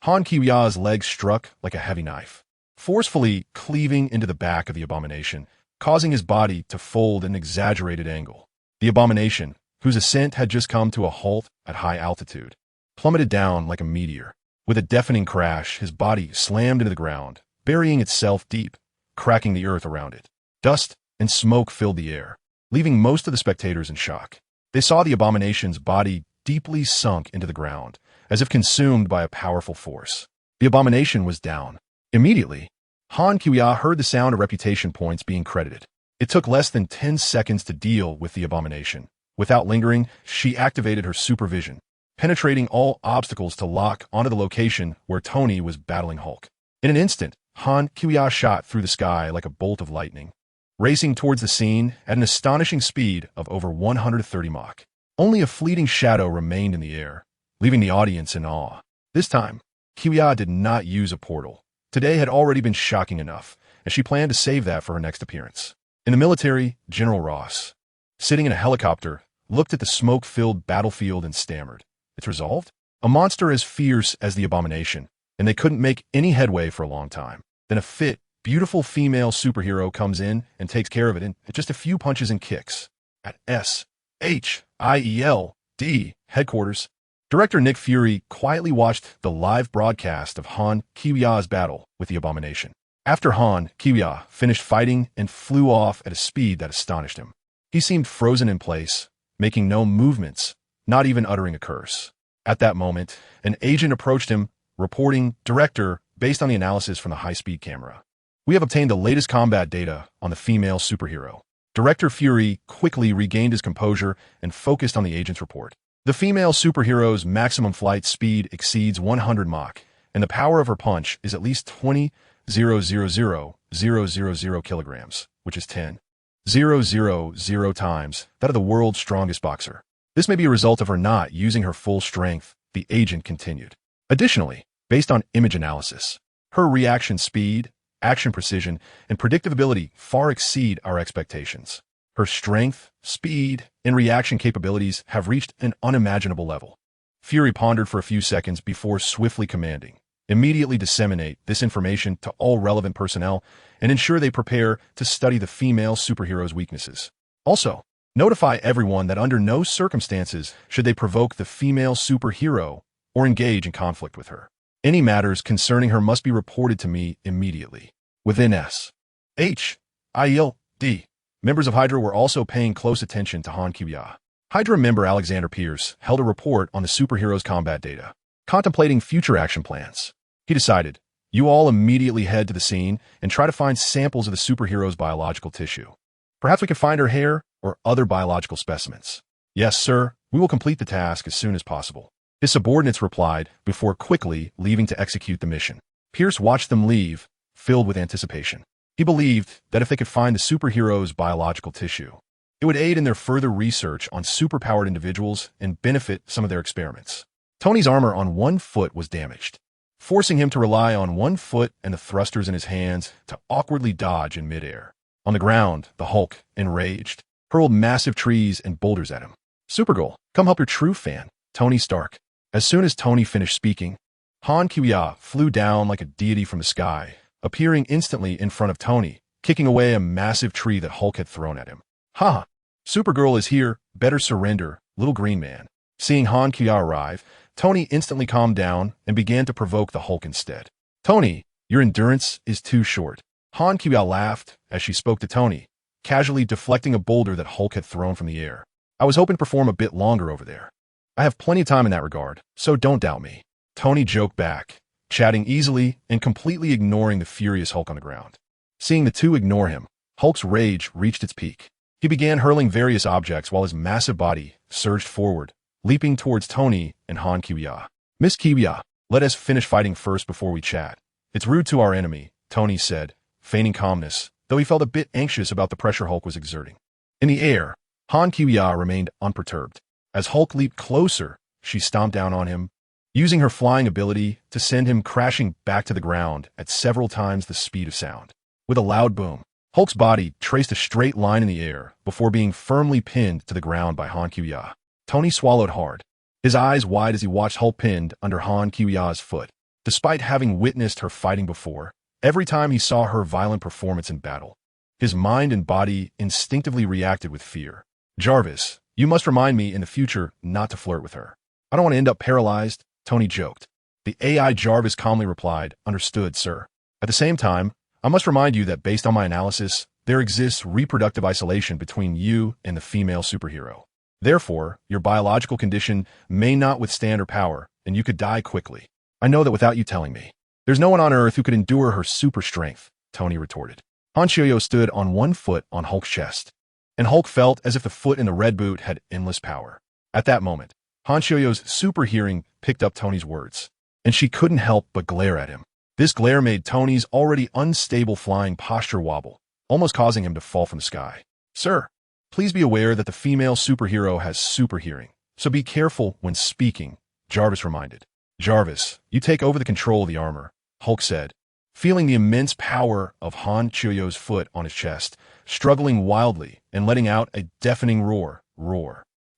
Han Qia's legs struck like a heavy knife, forcefully cleaving into the back of the Abomination, causing his body to fold at an exaggerated angle. The Abomination, whose ascent had just come to a halt at high altitude, plummeted down like a meteor. With a deafening crash, his body slammed into the ground, burying itself deep, cracking the earth around it. Dust and smoke filled the air, leaving most of the spectators in shock. They saw the Abomination's body deeply sunk into the ground, as if consumed by a powerful force. The Abomination was down. Immediately, Han Qia heard the sound of reputation points being credited. It took less than 10 seconds to deal with the Abomination. Without lingering, she activated her supervision, penetrating all obstacles to lock onto the location where Tony was battling Hulk. In an instant, Han Qia shot through the sky like a bolt of lightning, racing towards the scene at an astonishing speed of over 130 Mach. Only a fleeting shadow remained in the air, leaving the audience in awe. This time, Qia did not use a portal. Today had already been shocking enough, and she planned to save that for her next appearance. In the military, General Ross, sitting in a helicopter, looked at the smoke-filled battlefield and stammered. It's resolved? A monster as fierce as the Abomination, and they couldn't make any headway for a long time. Then a fit, beautiful female superhero comes in and takes care of it in just a few punches and kicks. At SHIELD headquarters, Director Nick Fury quietly watched the live broadcast of Han Qia's battle with the Abomination. After Han Qia finished fighting and flew off at a speed that astonished him, he seemed frozen in place, making no movements, not even uttering a curse. At that moment, an agent approached him, reporting, "Director, based on the analysis from the high-speed camera, we have obtained the latest combat data on the female superhero." Director Fury quickly regained his composure and focused on the agent's report. The female superhero's maximum flight speed exceeds 100 Mach, and the power of her punch is at least 20,000,000 kilograms, which is 10,000 times that of the world's strongest boxer. This may be a result of her not using her full strength, the agent continued. Additionally, based on image analysis, her reaction speed, action precision, and predictability far exceed our expectations. Her strength, speed, and reaction capabilities have reached an unimaginable level. Fury pondered for a few seconds before swiftly commanding, "Immediately disseminate this information to all relevant personnel and ensure they prepare to study the female superhero's weaknesses. Also, notify everyone that under no circumstances should they provoke the female superhero or engage in conflict with her. Any matters concerning her must be reported to me immediately." Within SHIELD, members of Hydra were also paying close attention to Han Qia. Hydra member Alexander Pierce held a report on the superhero's combat data, contemplating future action plans. He decided, "You all immediately head to the scene and try to find samples of the superhero's biological tissue. Perhaps we can find her hair or other biological specimens." "Yes, sir. We will complete the task as soon as possible," his subordinates replied before quickly leaving to execute the mission. Pierce watched them leave, filled with anticipation. He believed that if they could find the superhero's biological tissue, it would aid in their further research on superpowered individuals and benefit some of their experiments. Tony's armor on one foot was damaged, forcing him to rely on one foot and the thrusters in his hands to awkwardly dodge in midair. On the ground, the Hulk, enraged, hurled massive trees and boulders at him. "Supergirl, come help your true fan, Tony Stark." As soon as Tony finished speaking, Han Qia flew down like a deity from the sky, appearing instantly in front of Tony, kicking away a massive tree that Hulk had thrown at him. "Ha! Supergirl is here. Better surrender, little green man." Seeing Han Kia arrive, Tony instantly calmed down and began to provoke the Hulk instead. Tony, your endurance is too short. Han Kia laughed as she spoke to Tony, casually deflecting a boulder that Hulk had thrown from the air. I was hoping to perform a bit longer over there. I have plenty of time in that regard, so don't doubt me. Tony joked back, chatting easily and completely ignoring the furious Hulk on the ground. Seeing the two ignore him, Hulk's rage reached its peak. He began hurling various objects while his massive body surged forward, leaping towards Tony and Han Kia. Miss Kia, let us finish fighting first before we chat. It's rude to our enemy, Tony said, feigning calmness, though he felt a bit anxious about the pressure Hulk was exerting. In the air, Han Kia remained unperturbed. As Hulk leaped closer, she stomped down on him, using her flying ability to send him crashing back to the ground at several times the speed of sound. With a loud boom, Hulk's body traced a straight line in the air before being firmly pinned to the ground by Han Kia. Tony swallowed hard, his eyes wide as he watched Hulk pinned under Han Kia's foot. Despite having witnessed her fighting before, every time he saw her violent performance in battle, his mind and body instinctively reacted with fear. Jarvis, you must remind me in the future not to flirt with her. I don't want to end up paralyzed, Tony joked. The AI Jarvis calmly replied, understood, sir. At the same time, I must remind you that based on my analysis, there exists reproductive isolation between you and the female superhero. Therefore, your biological condition may not withstand her power, and you could die quickly. I know that without you telling me. There's no one on Earth who could endure her super strength, Tony retorted. Han Shio stood on one foot on Hulk's chest, and Hulk felt as if the foot in the red boot had endless power. At that moment, Han Shio's super hearing picked up Tony's words, and she couldn't help but glare at him. This glare made Tony's already unstable flying posture wobble, almost causing him to fall from the sky. Sir, please be aware that the female superhero has super hearing, so be careful when speaking, Jarvis reminded. Jarvis, you take over the control of the armor, Hulk said, feeling the immense power of Han Chio's foot on his chest, struggling wildly and letting out a deafening roar.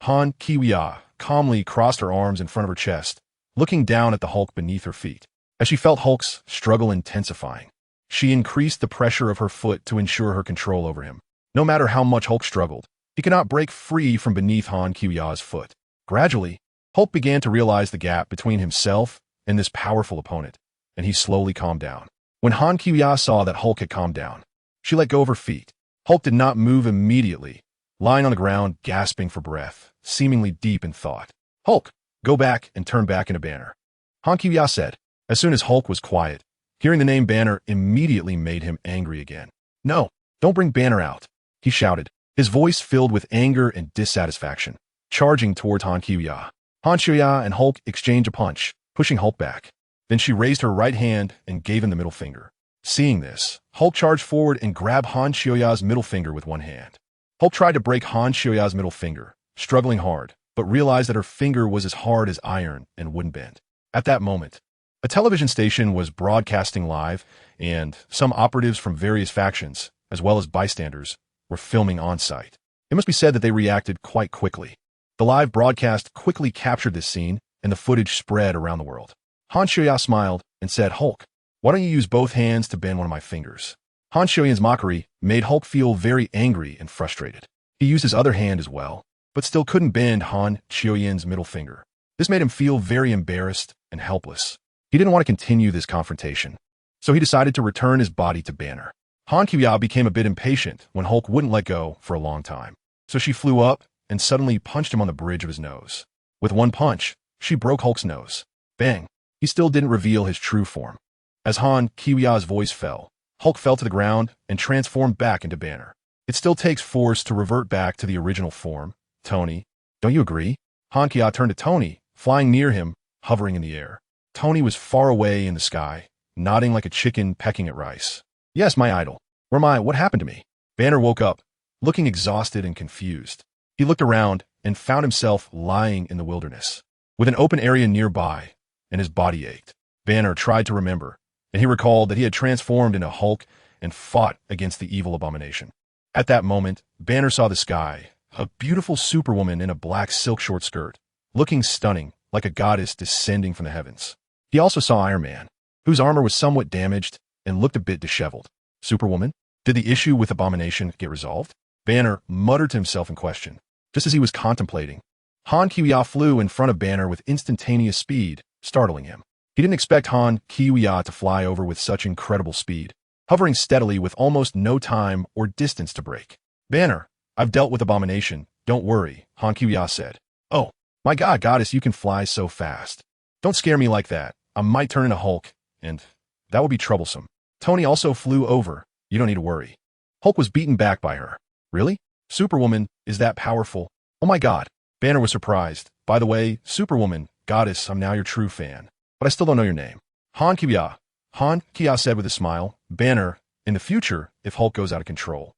Han Kiwia calmly crossed her arms in front of her chest, looking down at the Hulk beneath her feet. As she felt Hulk's struggle intensifying, she increased the pressure of her foot to ensure her control over him. No matter how much Hulk struggled, he could not break free from beneath Han Kiwia's foot. Gradually, Hulk began to realize the gap between himself and this powerful opponent, and he slowly calmed down. When Han Kiwia saw that Hulk had calmed down, she let go of her feet. Hulk did not move immediately, lying on the ground gasping for breath, seemingly deep in thought. Hulk, go back and turn back into Banner, Han Kiwia said. As soon as Hulk was quiet, hearing the name Banner immediately made him angry again. No, don't bring Banner out, he shouted, his voice filled with anger and dissatisfaction, charging towards Han Kiwia. Han Kiwia and Hulk exchanged a punch, pushing Hulk back. Then she raised her right hand and gave him the middle finger. Seeing this, Hulk charged forward and grabbed Han Kiwia's middle finger with one hand. Hulk tried to break Han Kiwia's middle finger, struggling hard, but realized that her finger was as hard as iron and wouldn't bend. At that moment, a television station was broadcasting live, and some operatives from various factions, as well as bystanders, were filming on-site. It must be said that they reacted quite quickly. The live broadcast quickly captured this scene, and the footage spread around the world. Han Shioya smiled and said, Hulk, why don't you use both hands to bend one of my fingers? Han Shioyan's mockery made Hulk feel very angry and frustrated. He used his other hand as well, but still couldn't bend Han Shioyan's middle finger. This made him feel very embarrassed and helpless. He didn't want to continue this confrontation, so he decided to return his body to Banner. Han Kiwia became a bit impatient when Hulk wouldn't let go for a long time, so she flew up and suddenly punched him on the bridge of his nose. With one punch, she broke Hulk's nose. Bang! He still didn't reveal his true form. As Han Kiwia's voice fell, Hulk fell to the ground and transformed back into Banner. It still takes force to revert back to the original form. Tony, don't you agree? Han Kiwia turned to Tony, flying near him, hovering in the air. Tony was far away in the sky, nodding like a chicken pecking at rice. Yes, my idol. What happened to me? Banner woke up, looking exhausted and confused. He looked around and found himself lying in the wilderness, with an open area nearby, and his body ached. Banner tried to remember, and he recalled that he had transformed into Hulk and fought against the evil abomination. At that moment, Banner saw the sky, a beautiful superwoman in a black silk short skirt, looking stunning, like a goddess descending from the heavens. He also saw Iron Man, whose armor was somewhat damaged and looked a bit disheveled. Superwoman? Did the issue with abomination get resolved? Banner muttered to himself in question. Just as he was contemplating, Han Kiya flew in front of Banner with instantaneous speed, startling him. He didn't expect Han Kiya to fly over with such incredible speed, hovering steadily with almost no time or distance to break. Banner, I've dealt with abomination, don't worry, Han Kiya said. Oh, my God, goddess, you can fly so fast. Don't scare me like that. I might turn into Hulk, and that would be troublesome. Tony also flew over. You don't need to worry. Hulk was beaten back by her. Really? Superwoman is that powerful? Oh my God. Banner was surprised. By the way, Superwoman, goddess, I'm now your true fan. But I still don't know your name. Han Kiya. Han Kiya said with a smile. Banner, in the future, if Hulk goes out of control,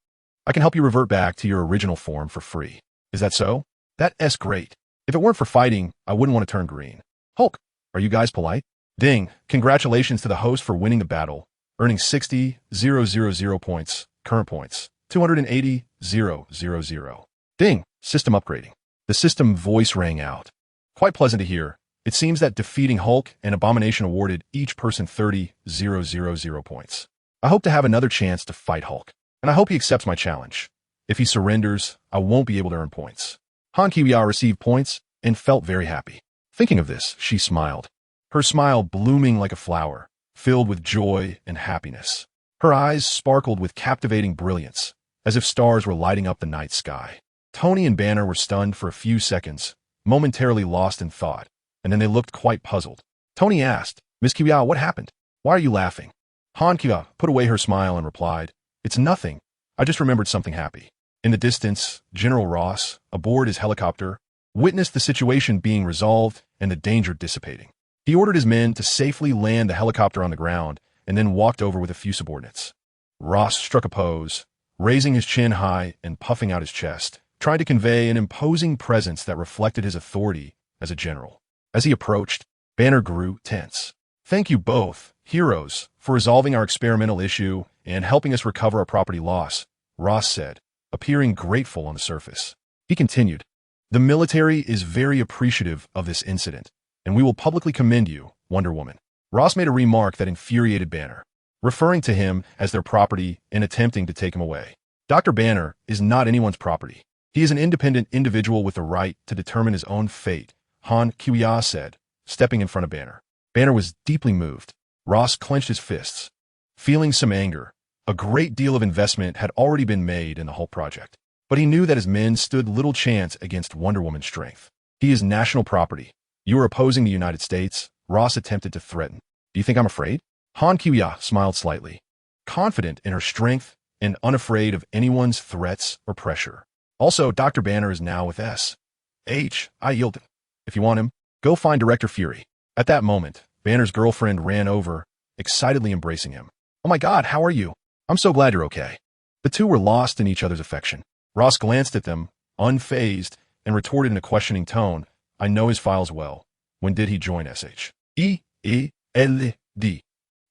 I can help you revert back to your original form for free. Is that so? That's great. If it weren't for fighting, I wouldn't want to turn green. Hulk, are you guys polite? Ding, congratulations to the host for winning the battle, earning 60,000 points, current points, 280,000. Ding, system upgrading. The system voice rang out. Quite pleasant to hear. It seems that defeating Hulk and Abomination awarded each person 30,000 points. I hope to have another chance to fight Hulk, and I hope he accepts my challenge. If he surrenders, I won't be able to earn points. Han Kiya received points and felt very happy. Thinking of this, she smiled. Her smile blooming like a flower, filled with joy and happiness. Her eyes sparkled with captivating brilliance, as if stars were lighting up the night sky. Tony and Banner were stunned for a few seconds, momentarily lost in thought, and then they looked quite puzzled. Tony asked, Miss Kiya, what happened? Why are you laughing? Han Kiya put away her smile and replied, It's nothing. I just remembered something happy. In the distance, General Ross, aboard his helicopter, witnessed the situation being resolved and the danger dissipating. He ordered his men to safely land the helicopter on the ground and then walked over with a few subordinates. Ross struck a pose, raising his chin high and puffing out his chest, trying to convey an imposing presence that reflected his authority as a general. As he approached, Banner grew tense. Thank you both, heroes, for resolving our experimental issue and helping us recover our property loss, Ross said, appearing grateful on the surface. He continued, The military is very appreciative of this incident, and we will publicly commend you, Wonder Woman. Ross made a remark that infuriated Banner, referring to him as their property and attempting to take him away. Dr. Banner is not anyone's property. He is an independent individual with the right to determine his own fate, Han Kiya said, stepping in front of Banner. Banner was deeply moved. Ross clenched his fists, feeling some anger. A great deal of investment had already been made in the whole project, but he knew that his men stood little chance against Wonder Woman's strength. He is national property. You are opposing the United States, Ross attempted to threaten. Do you think I'm afraid? Han Kiya smiled slightly, confident in her strength and unafraid of anyone's threats or pressure. Also, Dr. Banner is now with S.H. I yield. If you want him, go find Director Fury. At that moment, Banner's girlfriend ran over, excitedly embracing him. Oh my God, how are you? I'm so glad you're okay. The two were lost in each other's affection. Ross glanced at them, unfazed, and retorted in a questioning tone, I know his files well. When did he join S.H.E.L.D.?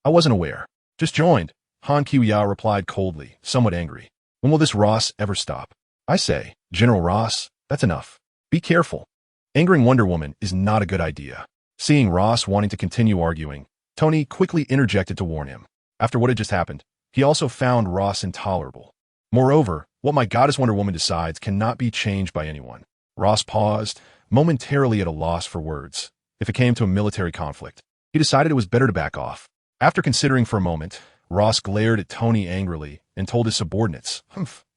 I wasn't aware. Just joined. Han Kiya replied coldly, somewhat angry. When will this Ross ever stop? I say, General Ross, that's enough. Be careful. Angering Wonder Woman is not a good idea. Seeing Ross wanting to continue arguing, Tony quickly interjected to warn him. After what had just happened, he also found Ross intolerable. Moreover, what my goddess Wonder Woman decides cannot be changed by anyone. Ross paused, momentarily at a loss for words. If it came to a military conflict, he decided it was better to back off. After considering for a moment, Ross glared at Tony angrily and told his subordinates,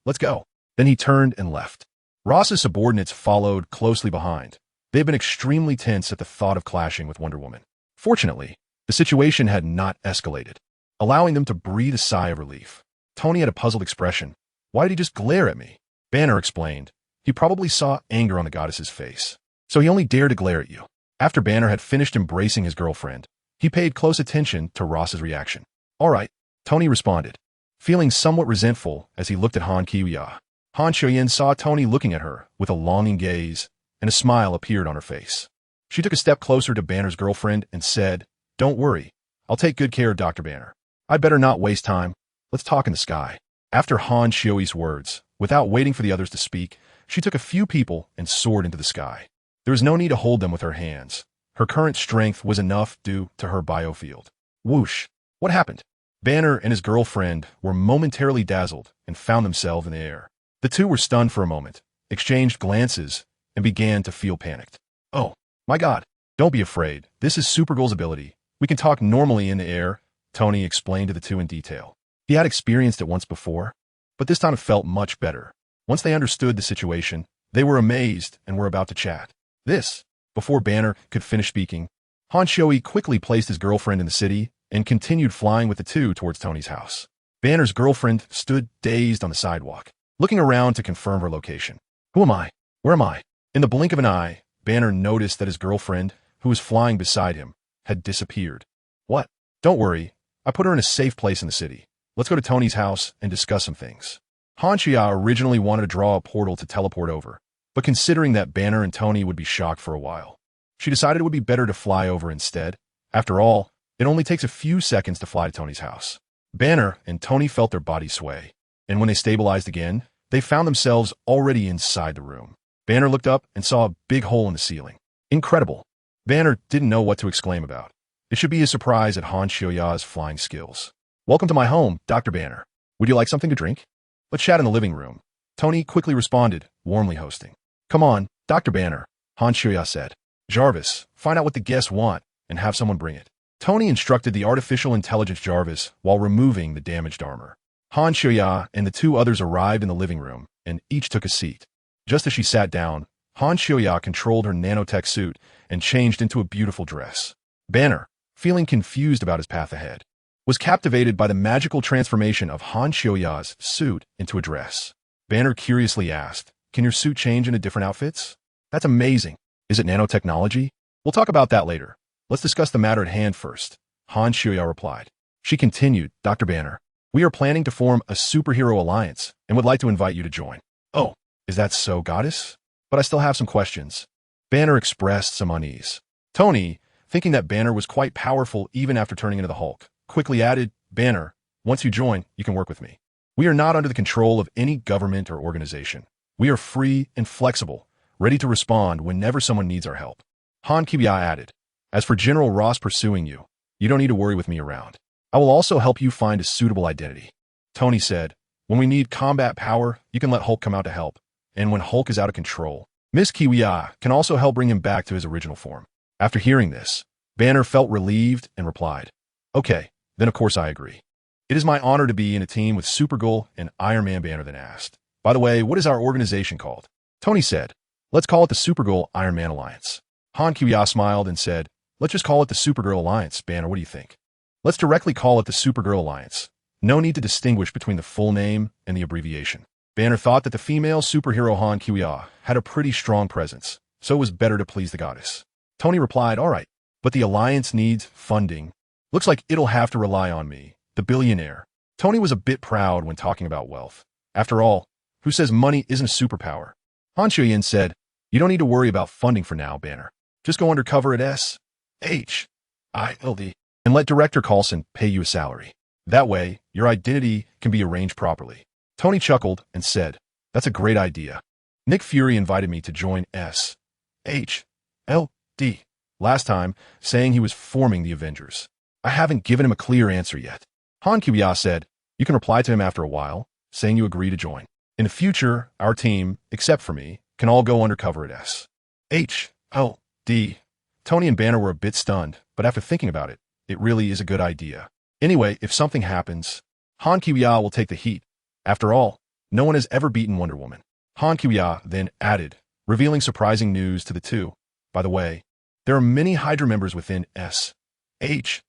let's go. Then he turned and left. Ross's subordinates followed closely behind. They had been extremely tense at the thought of clashing with Wonder Woman. Fortunately, the situation had not escalated, allowing them to breathe a sigh of relief. Tony had a puzzled expression. Why did he just glare at me? Banner explained. He probably saw anger on the goddess's face, so he only dared to glare at you. After Banner had finished embracing his girlfriend, he paid close attention to Ross's reaction. All right, Tony responded, feeling somewhat resentful as he looked at Han Kiya. Han Shoyin saw Tony looking at her with a longing gaze, and a smile appeared on her face. She took a step closer to Banner's girlfriend and said, Don't worry, I'll take good care of Dr. Banner. I'd better not waste time. Let's talk in the sky. After Han Shioi's words, without waiting for the others to speak, she took a few people and soared into the sky. There was no need to hold them with her hands. Her current strength was enough due to her biofield. Whoosh! What happened? Banner and his girlfriend were momentarily dazzled and found themselves in the air. The two were stunned for a moment, exchanged glances, and began to feel panicked. Oh, my God. Don't be afraid. This is Supergirl's ability. We can talk normally in the air, Tony explained to the two in detail. He had experienced it once before, but this time it felt much better. Once they understood the situation, they were amazed and were about to chat. Before Banner could finish speaking, Honshui quickly placed his girlfriend in the city and continued flying with the two towards Tony's house. Banner's girlfriend stood dazed on the sidewalk, looking around to confirm her location. Who am I? Where am I? In the blink of an eye, Banner noticed that his girlfriend, who was flying beside him, had disappeared. What? Don't worry. I put her in a safe place in the city. Let's go to Tony's house and discuss some things. Honshui originally wanted to draw a portal to teleport over, but considering that Banner and Tony would be shocked for a while, she decided it would be better to fly over instead. After all, it only takes a few seconds to fly to Tony's house. Banner and Tony felt their bodies sway, and when they stabilized again, they found themselves already inside the room. Banner looked up and saw a big hole in the ceiling. Incredible. Banner didn't know what to exclaim about. It should be a surprise at Honshui's flying skills. Welcome to my home, Dr. Banner. Would you like something to drink? Let's chat in the living room. Tony quickly responded, warmly hosting. Come on, Dr. Banner, Honshui said. Jarvis, find out what the guests want and have someone bring it. Tony instructed the artificial intelligence Jarvis while removing the damaged armor. Honshui and the two others arrived in the living room and each took a seat. Just as she sat down, Honshui controlled her nanotech suit and changed into a beautiful dress. Banner, feeling confused about his path ahead, was captivated by the magical transformation of Honshui's suit into a dress. Banner curiously asked, can your suit change into different outfits? That's amazing. Is it nanotechnology? We'll talk about that later. Let's discuss the matter at hand first, Honshui replied. She continued, Dr. Banner, we are planning to form a superhero alliance and would like to invite you to join. Oh, is that so, Goddess? But I still have some questions. Banner expressed some unease. Tony, thinking that Banner was quite powerful even after turning into the Hulk, quickly added, Banner, once you join, you can work with me. We are not under the control of any government or organization. We are free and flexible, ready to respond whenever someone needs our help. Honshui added, as for General Ross pursuing you, you don't need to worry with me around. I will also help you find a suitable identity. Tony said, when we need combat power, you can let Hulk come out to help. And when Hulk is out of control, Miss Kiwiya can also help bring him back to his original form. After hearing this, Banner felt relieved and replied, okay, then of course I agree. It is my honor to be in a team with Supergirl and Iron Man. Banner then asked, by the way, what is our organization called? Tony said, let's call it the Supergirl Iron Man Alliance. Honshui smiled and said, let's just call it the Supergirl Alliance. Banner, what do you think? Let's directly call it the Supergirl Alliance. No need to distinguish between the full name and the abbreviation. Banner thought that the female superhero Honshui had a pretty strong presence, so it was better to please the goddess. Tony replied, all right, but the alliance needs funding. Looks like it'll have to rely on me, the billionaire. Tony was a bit proud when talking about wealth. After all, who says money isn't a superpower? Honshui said, you don't need to worry about funding for now, Banner. Just go undercover at SHILD and let Director Coulson pay you a salary. That way, your identity can be arranged properly. Tony chuckled and said, that's a great idea. Nick Fury invited me to join SHILD last time, saying he was forming the Avengers. I haven't given him a clear answer yet. Honshui said, you can reply to him after a while, saying you agree to join. In the future, our team, except for me, can all go undercover at SHILD. Tony and Banner were a bit stunned, but after thinking about it, it really is a good idea. Anyway, if something happens, Honshui will take the heat. After all, no one has ever beaten Wonder Woman. Honshui then added, revealing surprising news to the two. By the way, there are many Hydra members within SHIELD.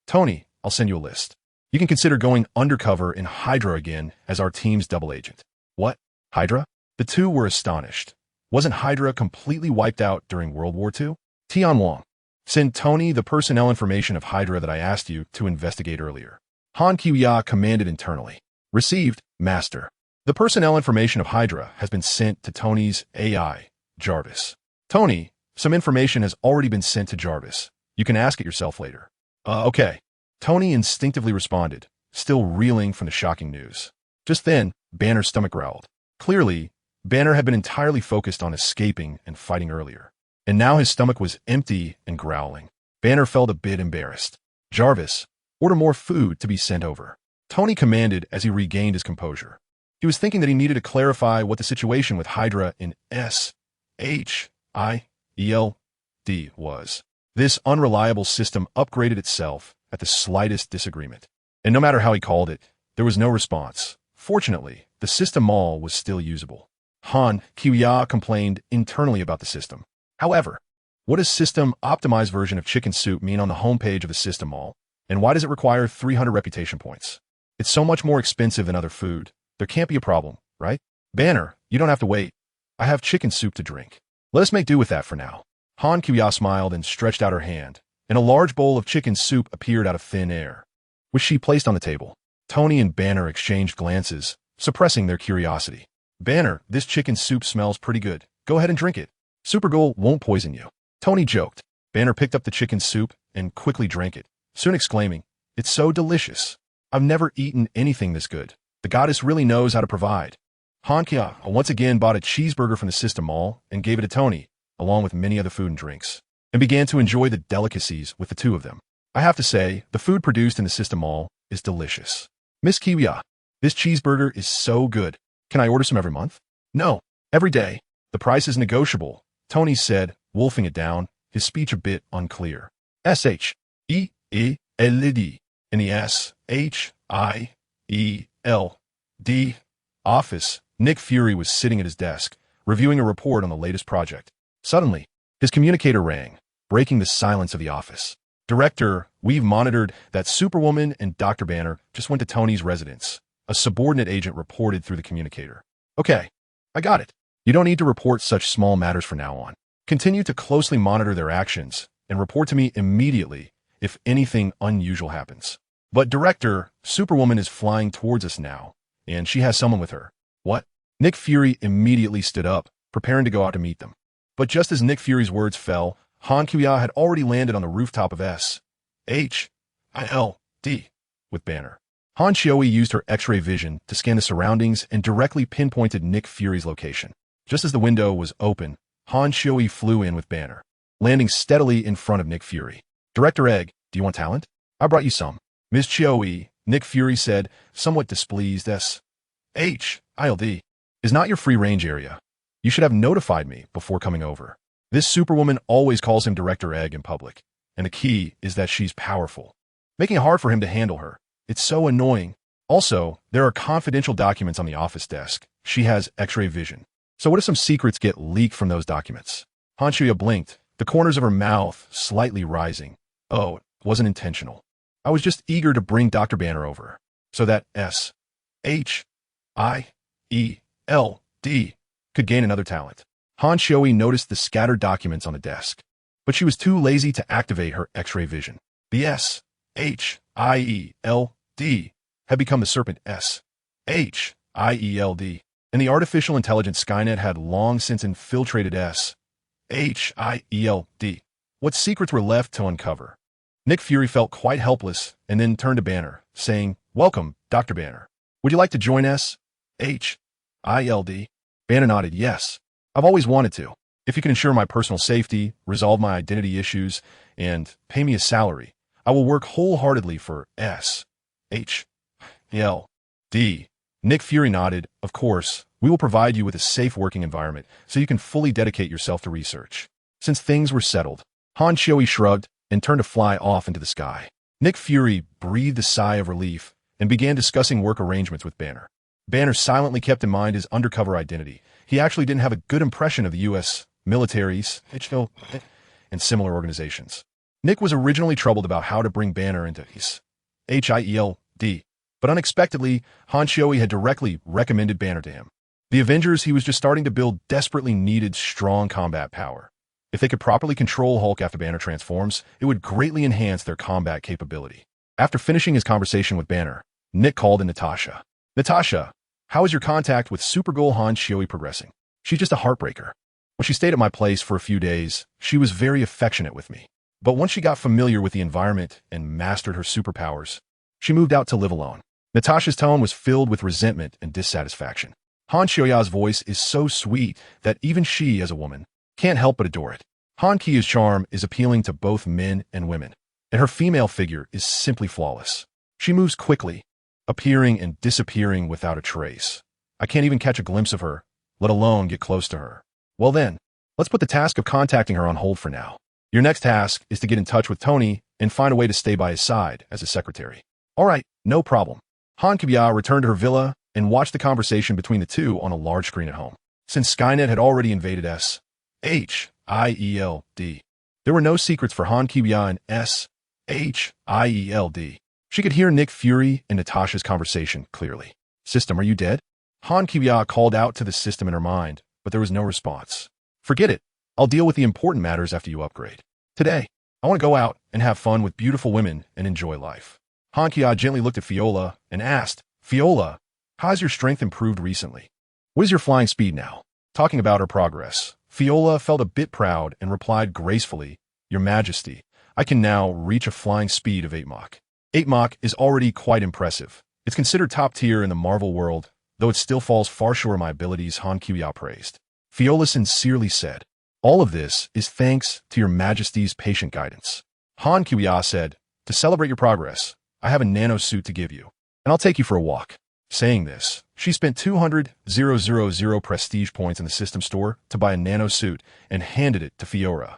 Tony, I'll send you a list. You can consider going undercover in Hydra again as our team's double agent. What? Hydra? The two were astonished. Wasn't Hydra completely wiped out during World War II? Tian Wong, send Tony the personnel information of Hydra that I asked you to investigate earlier. Honshui commanded internally. Received, Master. The personnel information of Hydra has been sent to Tony's AI, Jarvis. Tony, some information has already been sent to Jarvis. You can ask it yourself later. Okay. Tony instinctively responded, still reeling from the shocking news. Just then, Banner's stomach growled. Clearly, Banner had been entirely focused on escaping and fighting earlier, and now his stomach was empty and growling. Banner felt a bit embarrassed. Jarvis, order more food to be sent over. Tony commanded as he regained his composure. He was thinking that he needed to clarify what the situation with Hydra in S-H-I-E-L-D was. This unreliable system upgraded itself at the slightest disagreement. And no matter how he called it, there was no response. Fortunately, the system mall was still usable. Han Kiya complained internally about the system. However, what does system-optimized version of chicken soup mean on the homepage of the system mall? And why does it require 300 reputation points? It's so much more expensive than other food. There can't be a problem, right? Banner, you don't have to wait. I have chicken soup to drink. Let us make do with that for now. Han Kiya smiled and stretched out her hand, and a large bowl of chicken soup appeared out of thin air, which she placed on the table. Tony and Banner exchanged glances, suppressing their curiosity. Banner, this chicken soup smells pretty good. Go ahead and drink it. Supergirl won't poison you. Tony joked. Banner picked up the chicken soup and quickly drank it, soon exclaiming, "It's so delicious. I've never eaten anything this good. The goddess really knows how to provide." Han Kiya once again bought a cheeseburger from the system mall and gave it to Tony, along with many other food and drinks, and began to enjoy the delicacies with the two of them. I have to say, the food produced in the system mall is delicious. Miss Kiya, this cheeseburger is so good. Can I order some every month? No, every day. The price is negotiable, Tony said, wolfing it down, his speech a bit unclear. S-H-E-E-L-D in the S-H-I-E-L-D office, Nick Fury was sitting at his desk, reviewing a report on the latest project. Suddenly, his communicator rang, breaking the silence of the office. "Director, we've monitored that Superwoman and Dr. Banner just went to Tony's residence," a subordinate agent reported through the communicator. "Okay, I got it. You don't need to report such small matters from now on. Continue to closely monitor their actions and report to me immediately if anything unusual happens. But Director, Superwoman is flying towards us now, and she has someone with her." "What?" Nick Fury immediately stood up, preparing to go out to meet them. But just as Nick Fury's words fell, Han Kiya had already landed on the rooftop of S-H-I-L-D with Banner. Han Chioi used her X-ray vision to scan the surroundings and directly pinpointed Nick Fury's location. Just as the window was open, Han Chioi flew in with Banner, landing steadily in front of Nick Fury. "Director Egg, do you want talent? I brought you some." "Ms. Chioi," Nick Fury said, somewhat displeased. S-H-I-L-D is not your free-range area. You should have notified me before coming over. This Superwoman always calls him Director Egg in public, and the key is that she's powerful, making it hard for him to handle her. It's so annoying. Also, there are confidential documents on the office desk. She has X-ray vision. So what if some secrets get leaked from those documents? Han Chioi blinked, the corners of her mouth slightly rising. "Oh, it wasn't intentional. I was just eager to bring Dr. Banner over, so that S-H-I-E-L-D could gain another talent." Han Chioi noticed the scattered documents on the desk, but she was too lazy to activate her X-ray vision. The S-H-I-E-L-D had become the serpent S-H-I-E-L-D, and the artificial intelligence Skynet had long since infiltrated S-H-I-E-L-D. What secrets were left to uncover? Nick Fury felt quite helpless and then turned to Banner, saying, "Welcome, Dr. Banner. Would you like to join S-H-I-L-D? Banner nodded, "Yes. I've always wanted to. If you can ensure my personal safety, resolve my identity issues, and pay me a salary, I will work wholeheartedly for S-H-I-L-D. Nick Fury nodded, "Of course, we will provide you with a safe working environment so you can fully dedicate yourself to research." Since things were settled, Han Chioi shrugged and turned to fly off into the sky. Nick Fury breathed a sigh of relief and began discussing work arrangements with Banner. Banner silently kept in mind his undercover identity. He actually didn't have a good impression of the U.S. militaries and similar organizations. Nick was originally troubled about how to bring Banner into his H-I-E-L-D, but unexpectedly, Han Chioi had directly recommended Banner to him. The Avengers he was just starting to build desperately needed strong combat power. If they could properly control Hulk after Banner transforms, it would greatly enhance their combat capability. After finishing his conversation with Banner, Nick called in Natasha. "Natasha, how is your contact with Supergirl Han Chioi progressing? She's just a heartbreaker. When she stayed at my place for a few days, she was very affectionate with me. But once she got familiar with the environment and mastered her superpowers, she moved out to live alone." Natasha's tone was filled with resentment and dissatisfaction. Han Chioya's voice is so sweet that even she, as a woman, can't help but adore it. Han Kiya's charm is appealing to both men and women, and her female figure is simply flawless. She moves quickly, appearing and disappearing without a trace, I can't even catch a glimpse of her, let alone get close to her. Well then, let's put the task of contacting her on hold for now. Your next task is to get in touch with Tony and find a way to stay by his side as his secretary. All right, no problem. Han Kibia returned to her villa and watched the conversation between the two on a large screen at home. Since Skynet had already invaded S.H.I.E.L.D., there were no secrets for Han Kibia in S.H.I.E.L.D. She could hear Nick Fury and Natasha's conversation clearly. System, are you dead? Han Kibia called out to the system in her mind, but there was no response. Forget it. I'll deal with the important matters after you upgrade. Today, I want to go out and have fun with beautiful women and enjoy life. Han Kibia gently looked at Fiola and asked, Fiola, how has your strength improved recently? What is your flying speed now? Talking about her progress, Fiola felt a bit proud and replied gracefully, Your Majesty, I can now reach a flying speed of 8 Mach. 8 Mach is already quite impressive. It's considered top tier in the Marvel world, though it still falls far short of my abilities, Han Kibia praised. Fiola sincerely said, All of this is thanks to your Majesty's patient guidance. Han Kibia said, To celebrate your progress, I have a nano suit to give you, and I'll take you for a walk. Saying this, she spent 200,000 prestige points in the system store to buy a nano suit and handed it to Fiora.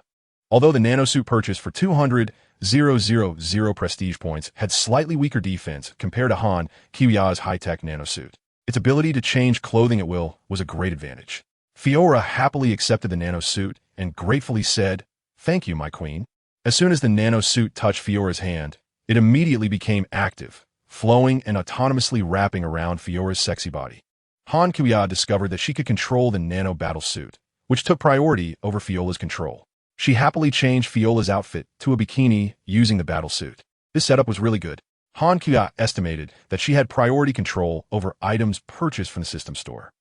Although the nano suit purchased for 200,000 prestige points had slightly weaker defense compared to Han Kibia's high-tech nano suit, its ability to change clothing at will was a great advantage. Fiora happily accepted the nano suit and gratefully said, Thank you, my queen. As soon as the nano suit touched Fiora's hand, it immediately became active, flowing and autonomously wrapping around Fiora's sexy body. Han Kibia discovered that she could control the nano battle suit, which took priority over Fiola's control. She happily changed Fiola's outfit to a bikini using the battle suit. This setup was really good. Han Kibia estimated that she had priority control over items purchased from the system store.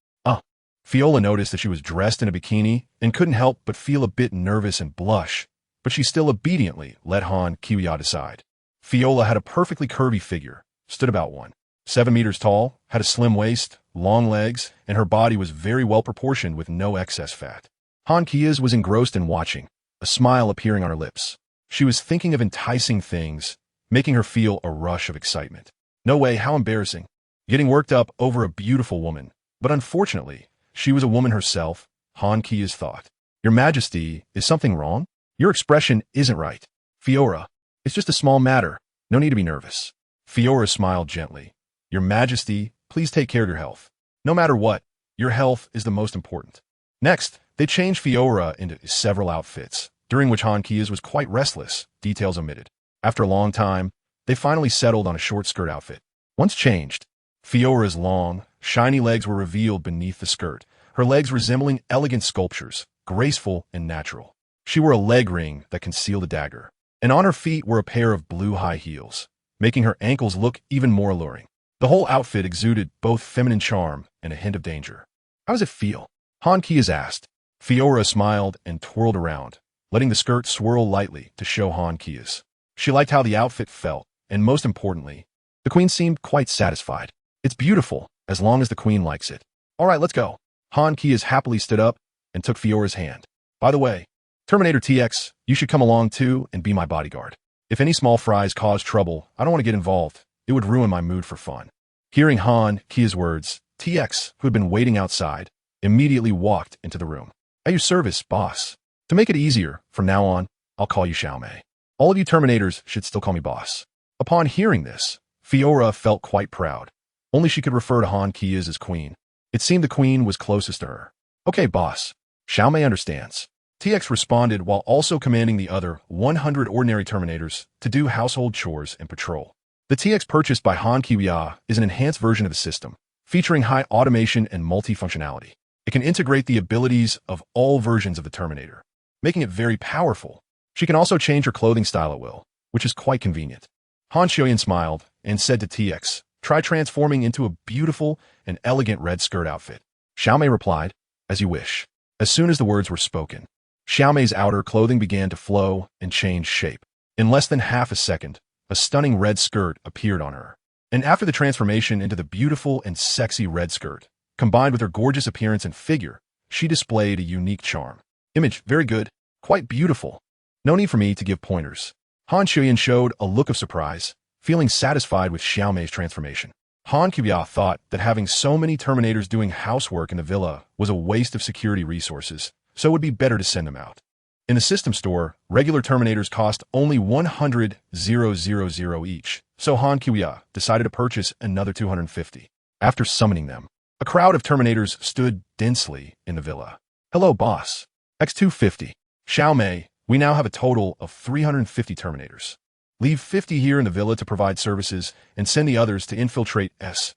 Fiola noticed that she was dressed in a bikini and couldn't help but feel a bit nervous and blush, but she still obediently let Han Kibia decide. Fiola had a perfectly curvy figure, stood about 1.7 meters tall, had a slim waist, long legs, and her body was very well proportioned with no excess fat. Han Kibia was engrossed in watching, a smile appearing on her lips. She was thinking of enticing things, making her feel a rush of excitement. No way, how embarrassing. Getting worked up over a beautiful woman, but unfortunately, she was a woman herself, Han Kibia thought. Your Majesty, is something wrong? Your expression isn't right. Fiora, it's just a small matter. No need to be nervous. Fiora smiled gently. Your Majesty, please take care of your health. No matter what, your health is the most important. Next, they changed Fiora into several outfits, during which Han Kibia was quite restless, details omitted. After a long time, they finally settled on a short skirt outfit. Once changed, Fiora's long, shiny legs were revealed beneath the skirt, her legs resembling elegant sculptures, graceful and natural. She wore a leg ring that concealed a dagger, and on her feet were a pair of blue high heels, making her ankles look even more alluring. The whole outfit exuded both feminine charm and a hint of danger. How does it feel? Han Kibia asked. Fiora smiled and twirled around, letting the skirt swirl lightly to show Han Kibia. She liked how the outfit felt, and most importantly, the queen seemed quite satisfied. It's beautiful, as long as the queen likes it. All right, let's go. Han Kibia happily stood up and took Fiora's hand. By the way, Terminator TX, you should come along too and be my bodyguard. If any small fries cause trouble, I don't want to get involved. It would ruin my mood for fun. Hearing Han Kibia's words, TX, who had been waiting outside, immediately walked into the room. At your service, boss. To make it easier, from now on, I'll call you Xiaomei. All of you Terminators should still call me boss. Upon hearing this, Fiora felt quite proud. Only she could refer to Han Kibia as queen. It seemed the queen was closest to her. Okay, boss. Xiaomei understands. TX responded while also commanding the other 100 ordinary Terminators to do household chores and patrol. The TX purchased by Han Kibia is an enhanced version of the system, featuring high automation and multifunctionality. It can integrate the abilities of all versions of the Terminator, making it very powerful. She can also change her clothing style at will, which is quite convenient. Han Xiaoyan smiled and said to TX, Try transforming into a beautiful and elegant red skirt outfit. Xiaomei replied, As you wish. As soon as the words were spoken, Xiaomei's outer clothing began to flow and change shape. In less than half a second, a stunning red skirt appeared on her. And after the transformation into the beautiful and sexy red skirt, combined with her gorgeous appearance and figure, she displayed a unique charm. Image, very good, quite beautiful. No need for me to give pointers. Han Xiaoyan showed a look of surprise, feeling satisfied with Xiaomei's transformation. Han Kuya thought that having so many Terminators doing housework in the villa was a waste of security resources, so it would be better to send them out. In the system store, regular Terminators cost only 100,000 each, so Han Kuya decided to purchase another 250. After summoning them, a crowd of Terminators stood densely in the villa. Hello, boss. X250. Xiao Mei, we now have a total of 350 Terminators. Leave 50 here in the villa to provide services and send the others to infiltrate S.H.I.L.D.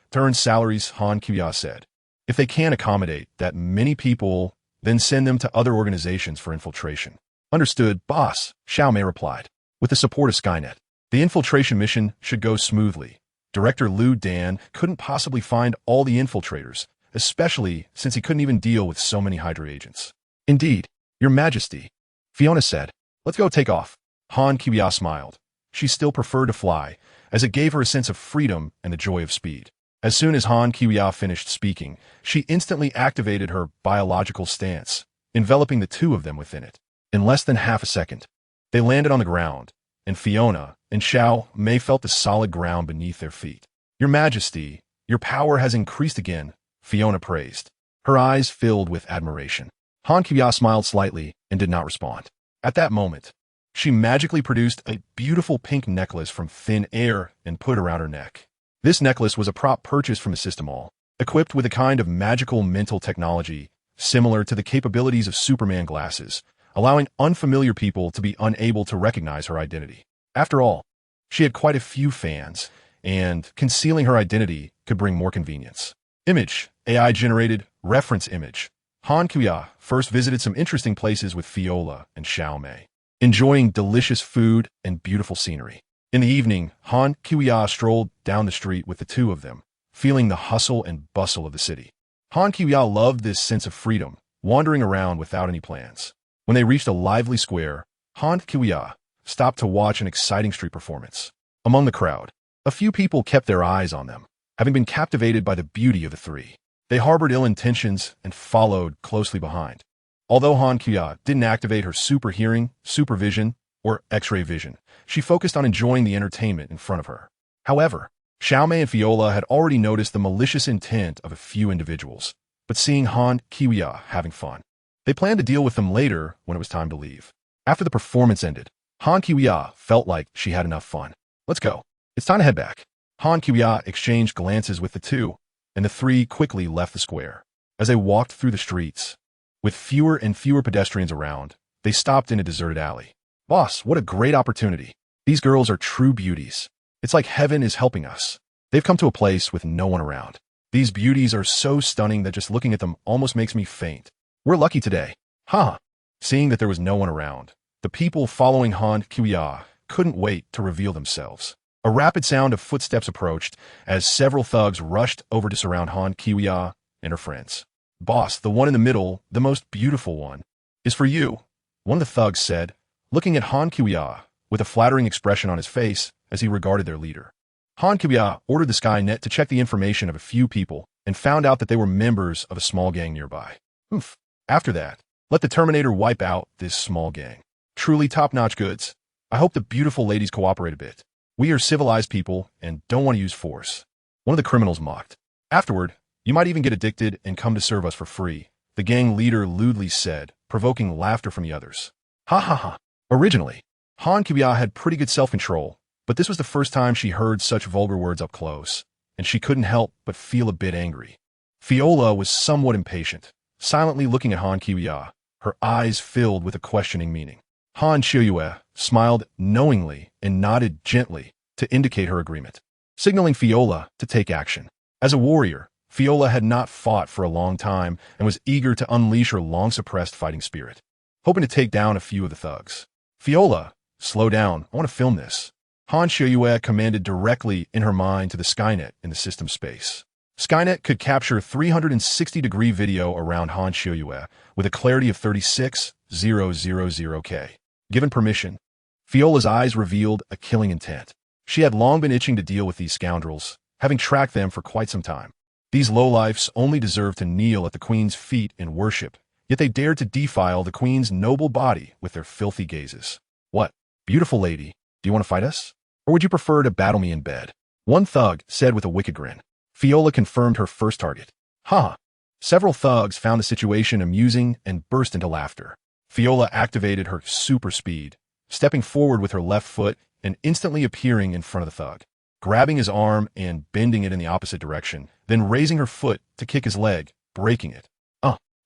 Turn salaries, Han Kuya said. If they can't accommodate that many people, then send them to other organizations for infiltration. Understood, boss, Xiao Mei replied. With the support of Skynet, the infiltration mission should go smoothly. Director Liu Dan couldn't possibly find all the infiltrators, especially since he couldn't even deal with so many Hydra agents. Indeed, Your Majesty, Fiona said. Let's go take off. Han Kuya smiled. She still preferred to fly, as it gave her a sense of freedom and the joy of speed. As soon as Han Kuya finished speaking, she instantly activated her biological stance, enveloping the two of them within it. In less than half a second, they landed on the ground, and Fiona and Xiao Mei felt the solid ground beneath their feet. Your Majesty, your power has increased again, Fiona praised. Her eyes filled with admiration. Han Kuya smiled slightly and did not respond. At that moment, she magically produced a beautiful pink necklace from thin air and put around her neck. This necklace was a prop purchased from the system mall, equipped with a kind of magical mental technology similar to the capabilities of Superman glasses, allowing unfamiliar people to be unable to recognize her identity. After all, she had quite a few fans, and concealing her identity could bring more convenience. Image, AI-generated reference image. Han Kuya first visited some interesting places with Fiona and Xiao Mei, enjoying delicious food and beautiful scenery. In the evening, Han Kuya strolled down the street with the two of them, feeling the hustle and bustle of the city. Han Kuya loved this sense of freedom, wandering around without any plans. When they reached a lively square, Han Kuya stopped to watch an exciting street performance. Among the crowd, a few people kept their eyes on them, having been captivated by the beauty of the three. They harbored ill intentions and followed closely behind. Although Han Kuya didn't activate her super hearing, supervision, or X-ray vision, she focused on enjoying the entertainment in front of her. However, Xiao Mei and Fiona had already noticed the malicious intent of a few individuals, but seeing Han Kuya having fun, they planned to deal with them later when it was time to leave. After the performance ended, Han Kuya felt like she had enough fun. Let's go. It's time to head back. Han Kuya exchanged glances with the two, and the three quickly left the square. As they walked through the streets, with fewer and fewer pedestrians around, they stopped in a deserted alley. Boss, what a great opportunity. These girls are true beauties. It's like heaven is helping us. They've come to a place with no one around. These beauties are so stunning that just looking at them almost makes me faint. We're lucky today. Huh. Seeing that there was no one around, the people following Han Kuya couldn't wait to reveal themselves. A rapid sound of footsteps approached as several thugs rushed over to surround Han Kuya and her friends. Boss, the one in the middle, the most beautiful one, is for you, one of the thugs said, looking at Han Kuya with a flattering expression on his face as he regarded their leader. Han Kuya ordered the Skynet to check the information of a few people and found out that they were members of a small gang nearby. Oof. After that, let the Terminator wipe out this small gang. Truly top-notch goods. I hope the beautiful ladies cooperate a bit. We are civilized people and don't want to use force. One of the criminals mocked. Afterward, you might even get addicted and come to serve us for free, the gang leader lewdly said, provoking laughter from the others. Ha ha ha. Originally, Han Kuya had pretty good self-control, but this was the first time she heard such vulgar words up close, and she couldn't help but feel a bit angry. Fiona was somewhat impatient, silently looking at Han Kuya, her eyes filled with a questioning meaning. Han Kuya smiled knowingly and nodded gently to indicate her agreement, signaling Fiona to take action. As a warrior, Fiona had not fought for a long time and was eager to unleash her long-suppressed fighting spirit, hoping to take down a few of the thugs. Fiona, slow down, I want to film this. Han Kuya commanded directly in her mind to the Skynet in the system space. Skynet could capture 360-degree video around Han Kuya with a clarity of 36,000K. Given permission, Fiona's eyes revealed a killing intent. She had long been itching to deal with these scoundrels, having tracked them for quite some time. These lowlifes only deserved to kneel at the Queen's feet in worship, yet they dared to defile the Queen's noble body with their filthy gazes. What, beautiful lady, do you want to fight us? or would you prefer to battle me in bed? One thug said with a wicked grin. Fiola confirmed her first target. Ha! Several thugs found the situation amusing and burst into laughter. Fiola activated her super speed, stepping forward with her left foot and instantly appearing in front of the thug, grabbing his arm and bending it in the opposite direction, then raising her foot to kick his leg, breaking it.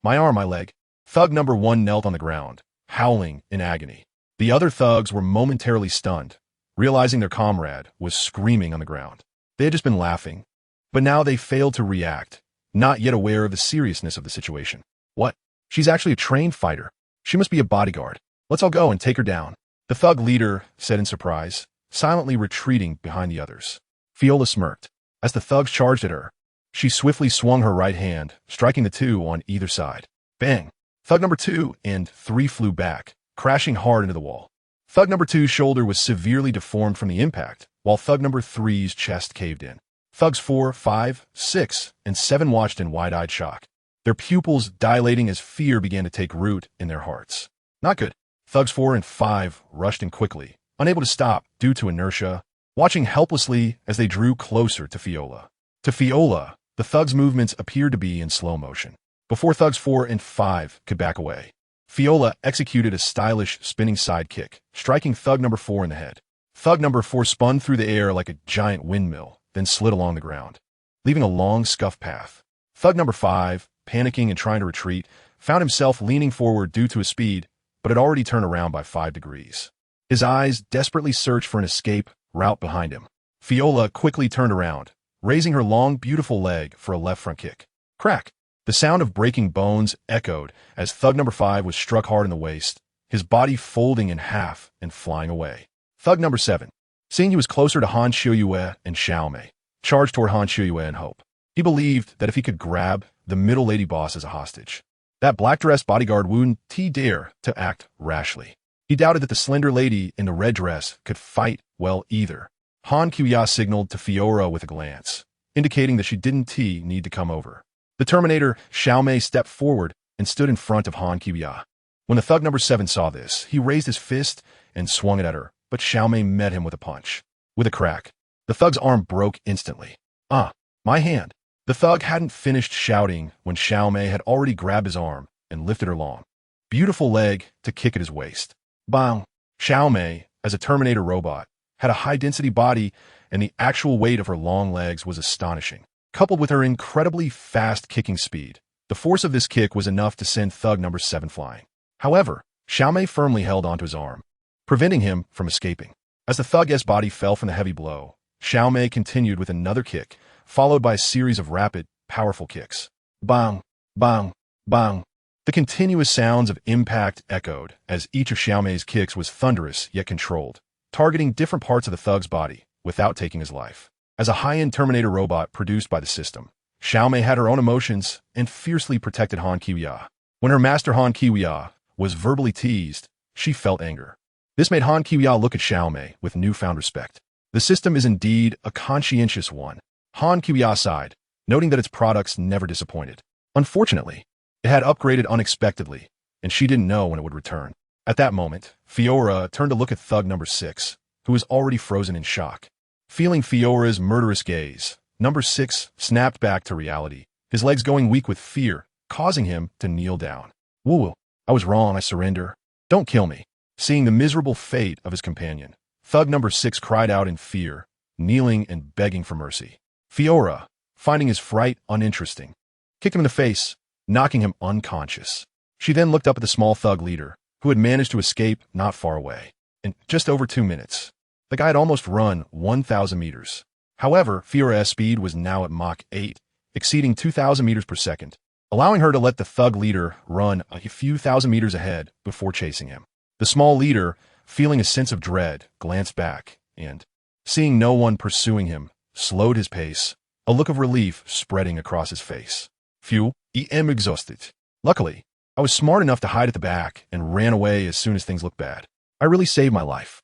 My arm, my leg. Thug number 1 knelt on the ground, howling in agony. The other thugs were momentarily stunned, realizing their comrade was screaming on the ground. They had just been laughing, but now they failed to react, not yet aware of the seriousness of the situation. What? She's actually a trained fighter. She must be a bodyguard. Let's all go and take her down. The thug leader said in surprise, silently retreating behind the others. Fiola smirked. As the thugs charged at her, she swiftly swung her right hand, striking the two on either side. Bang! Thug number 2 and 3 flew back, crashing hard into the wall. Thug number 2's shoulder was severely deformed from the impact, while thug number 3's chest caved in. Thugs 4, 5, 6, and 7 watched in wide-eyed shock, their pupils dilating as fear began to take root in their hearts. Not good. Thugs 4 and 5 rushed in quickly, unable to stop due to inertia, watching helplessly as they drew closer to Fiola. To Fiola, the thugs' movements appeared to be in slow motion. Before thugs 4 and 5 could back away, Fiola executed a stylish spinning side kick, striking thug number 4 in the head. Thug number 4 spun through the air like a giant windmill, then slid along the ground, leaving a long scuff path. Thug number 5, panicking and trying to retreat, found himself leaning forward due to his speed, but had already turned around by 5 degrees. His eyes desperately searched for an escape route behind him. Fiola quickly turned around, raising her long, beautiful leg for a left front kick. Crack! The sound of breaking bones echoed as thug number 5 was struck hard in the waist, his body folding in half and flying away. Thug number 7, seeing he was closer to Han Xiuyue and Xiaomei, charged toward Han Xiuyue in hope. He believed that if he could grab the middle lady boss as a hostage, that black-dressed bodyguard wouldn't dare to act rashly. He doubted that the slender lady in the red dress could fight well either. Han Qiuya signaled to Fiora with a glance, indicating that she didn't need to come over. The Terminator, Xiaomei, stepped forward and stood in front of Han Qiuya. When the thug number 7 saw this, he raised his fist and swung it at her, but Xiaomei met him with a punch. With a crack, the thug's arm broke instantly. My hand. The thug hadn't finished shouting when Xiaomei had already grabbed his arm and lifted her long, beautiful leg to kick at his waist. Bang! Xiaomei, as a Terminator robot, had a high-density body, and the actual weight of her long legs was astonishing. Coupled with her incredibly fast kicking speed, the force of this kick was enough to send thug number 7 flying. However, Xiaomei firmly held onto his arm, preventing him from escaping. As the thug's body fell from the heavy blow, Xiaomei continued with another kick, followed by a series of rapid, powerful kicks. Bang! Bang! Bang! The continuous sounds of impact echoed as each of Xiaomei's kicks was thunderous yet controlled, targeting different parts of the thug's body without taking his life. As a high-end Terminator robot produced by the system, Xiaomei had her own emotions and fiercely protected Han Qiuya. When her master Han Qiuya was verbally teased, she felt anger. This made Han Qiuya look at Xiaomei with newfound respect. The system is indeed a conscientious one. Han Qiuya sighed, noting that its products never disappointed. Unfortunately, it had upgraded unexpectedly, and she didn't know when it would return. At that moment, Fiora turned to look at thug number 6, who was already frozen in shock. Feeling Fiora's murderous gaze, number 6 snapped back to reality, his legs going weak with fear, causing him to kneel down. Woo, I was wrong, I surrender. Don't kill me. Seeing the miserable fate of his companion, thug number 6 cried out in fear, kneeling and begging for mercy. Fiora, finding his fright uninteresting, kicked him in the face, knocking him unconscious. She then looked up at the small thug leader, who had managed to escape not far away. In just over 2 minutes, the guy had almost run 1,000 meters. However, Fiora's speed was now at Mach 8, exceeding 2,000 meters per second, allowing her to let the thug leader run a few thousand meters ahead before chasing him. The small leader, feeling a sense of dread, glanced back and, seeing no one pursuing him, slowed his pace, a look of relief spreading across his face. Phew, I am exhausted. Luckily, I was smart enough to hide at the back and ran away as soon as things looked bad. I really saved my life.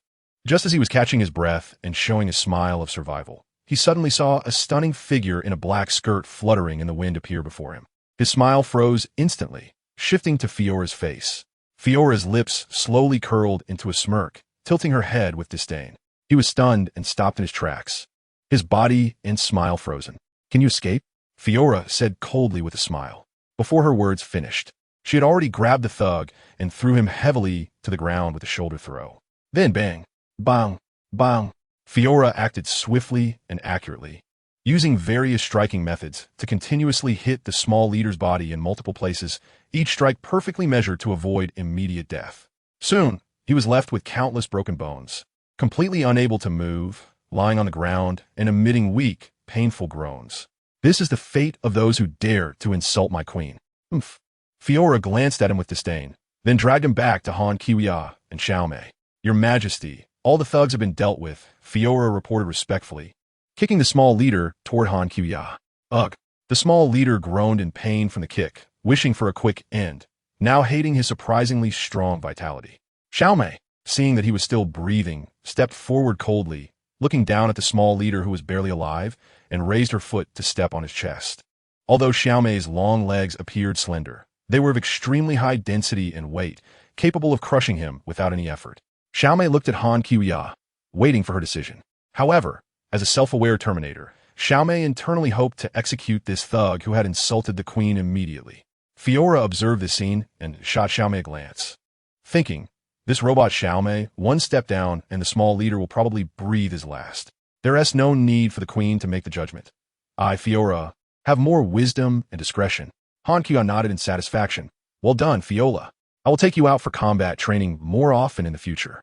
Just as he was catching his breath and showing a smile of survival, he suddenly saw a stunning figure in a black skirt fluttering in the wind appear before him. His smile froze instantly, shifting to Fiora's face. Fiora's lips slowly curled into a smirk, tilting her head with disdain. He was stunned and stopped in his tracks, his body and smile frozen. "Can you escape?" Fiora said coldly with a smile. Before her words finished, she had already grabbed the thug and threw him heavily to the ground with a shoulder throw. Then bang, bang, bang. Fiora acted swiftly and accurately, using various striking methods to continuously hit the small leader's body in multiple places, each strike perfectly measured to avoid immediate death. Soon, he was left with countless broken bones, completely unable to move, lying on the ground and emitting weak, painful groans. "This is the fate of those who dare to insult my queen." "Humph." Fiora glanced at him with disdain, then dragged him back to Han Qiuya and Xiaomei. "Your Majesty, all the thugs have been dealt with," Fiora reported respectfully, kicking the small leader toward Han Qiuya. "Ugh." The small leader groaned in pain from the kick, wishing for a quick end, now hating his surprisingly strong vitality. Xiaomei, seeing that he was still breathing, stepped forward coldly, looking down at the small leader who was barely alive, and raised her foot to step on his chest. Although Xiaomei's long legs appeared slender, they were of extremely high density and weight, capable of crushing him without any effort. Xiaomei looked at Han Qiuya, waiting for her decision. However, as a self-aware Terminator, Xiaomei internally hoped to execute this thug who had insulted the queen immediately. Fiora observed this scene and shot Xiaomei a glance, thinking, this robot Xiaomei, one step down and the small leader will probably breathe his last. There is no need for the queen to make the judgment. I, Fiora, have more wisdom and discretion. Han Qiuya nodded in satisfaction. Well done, Fiora. I will take you out for combat training more often in the future.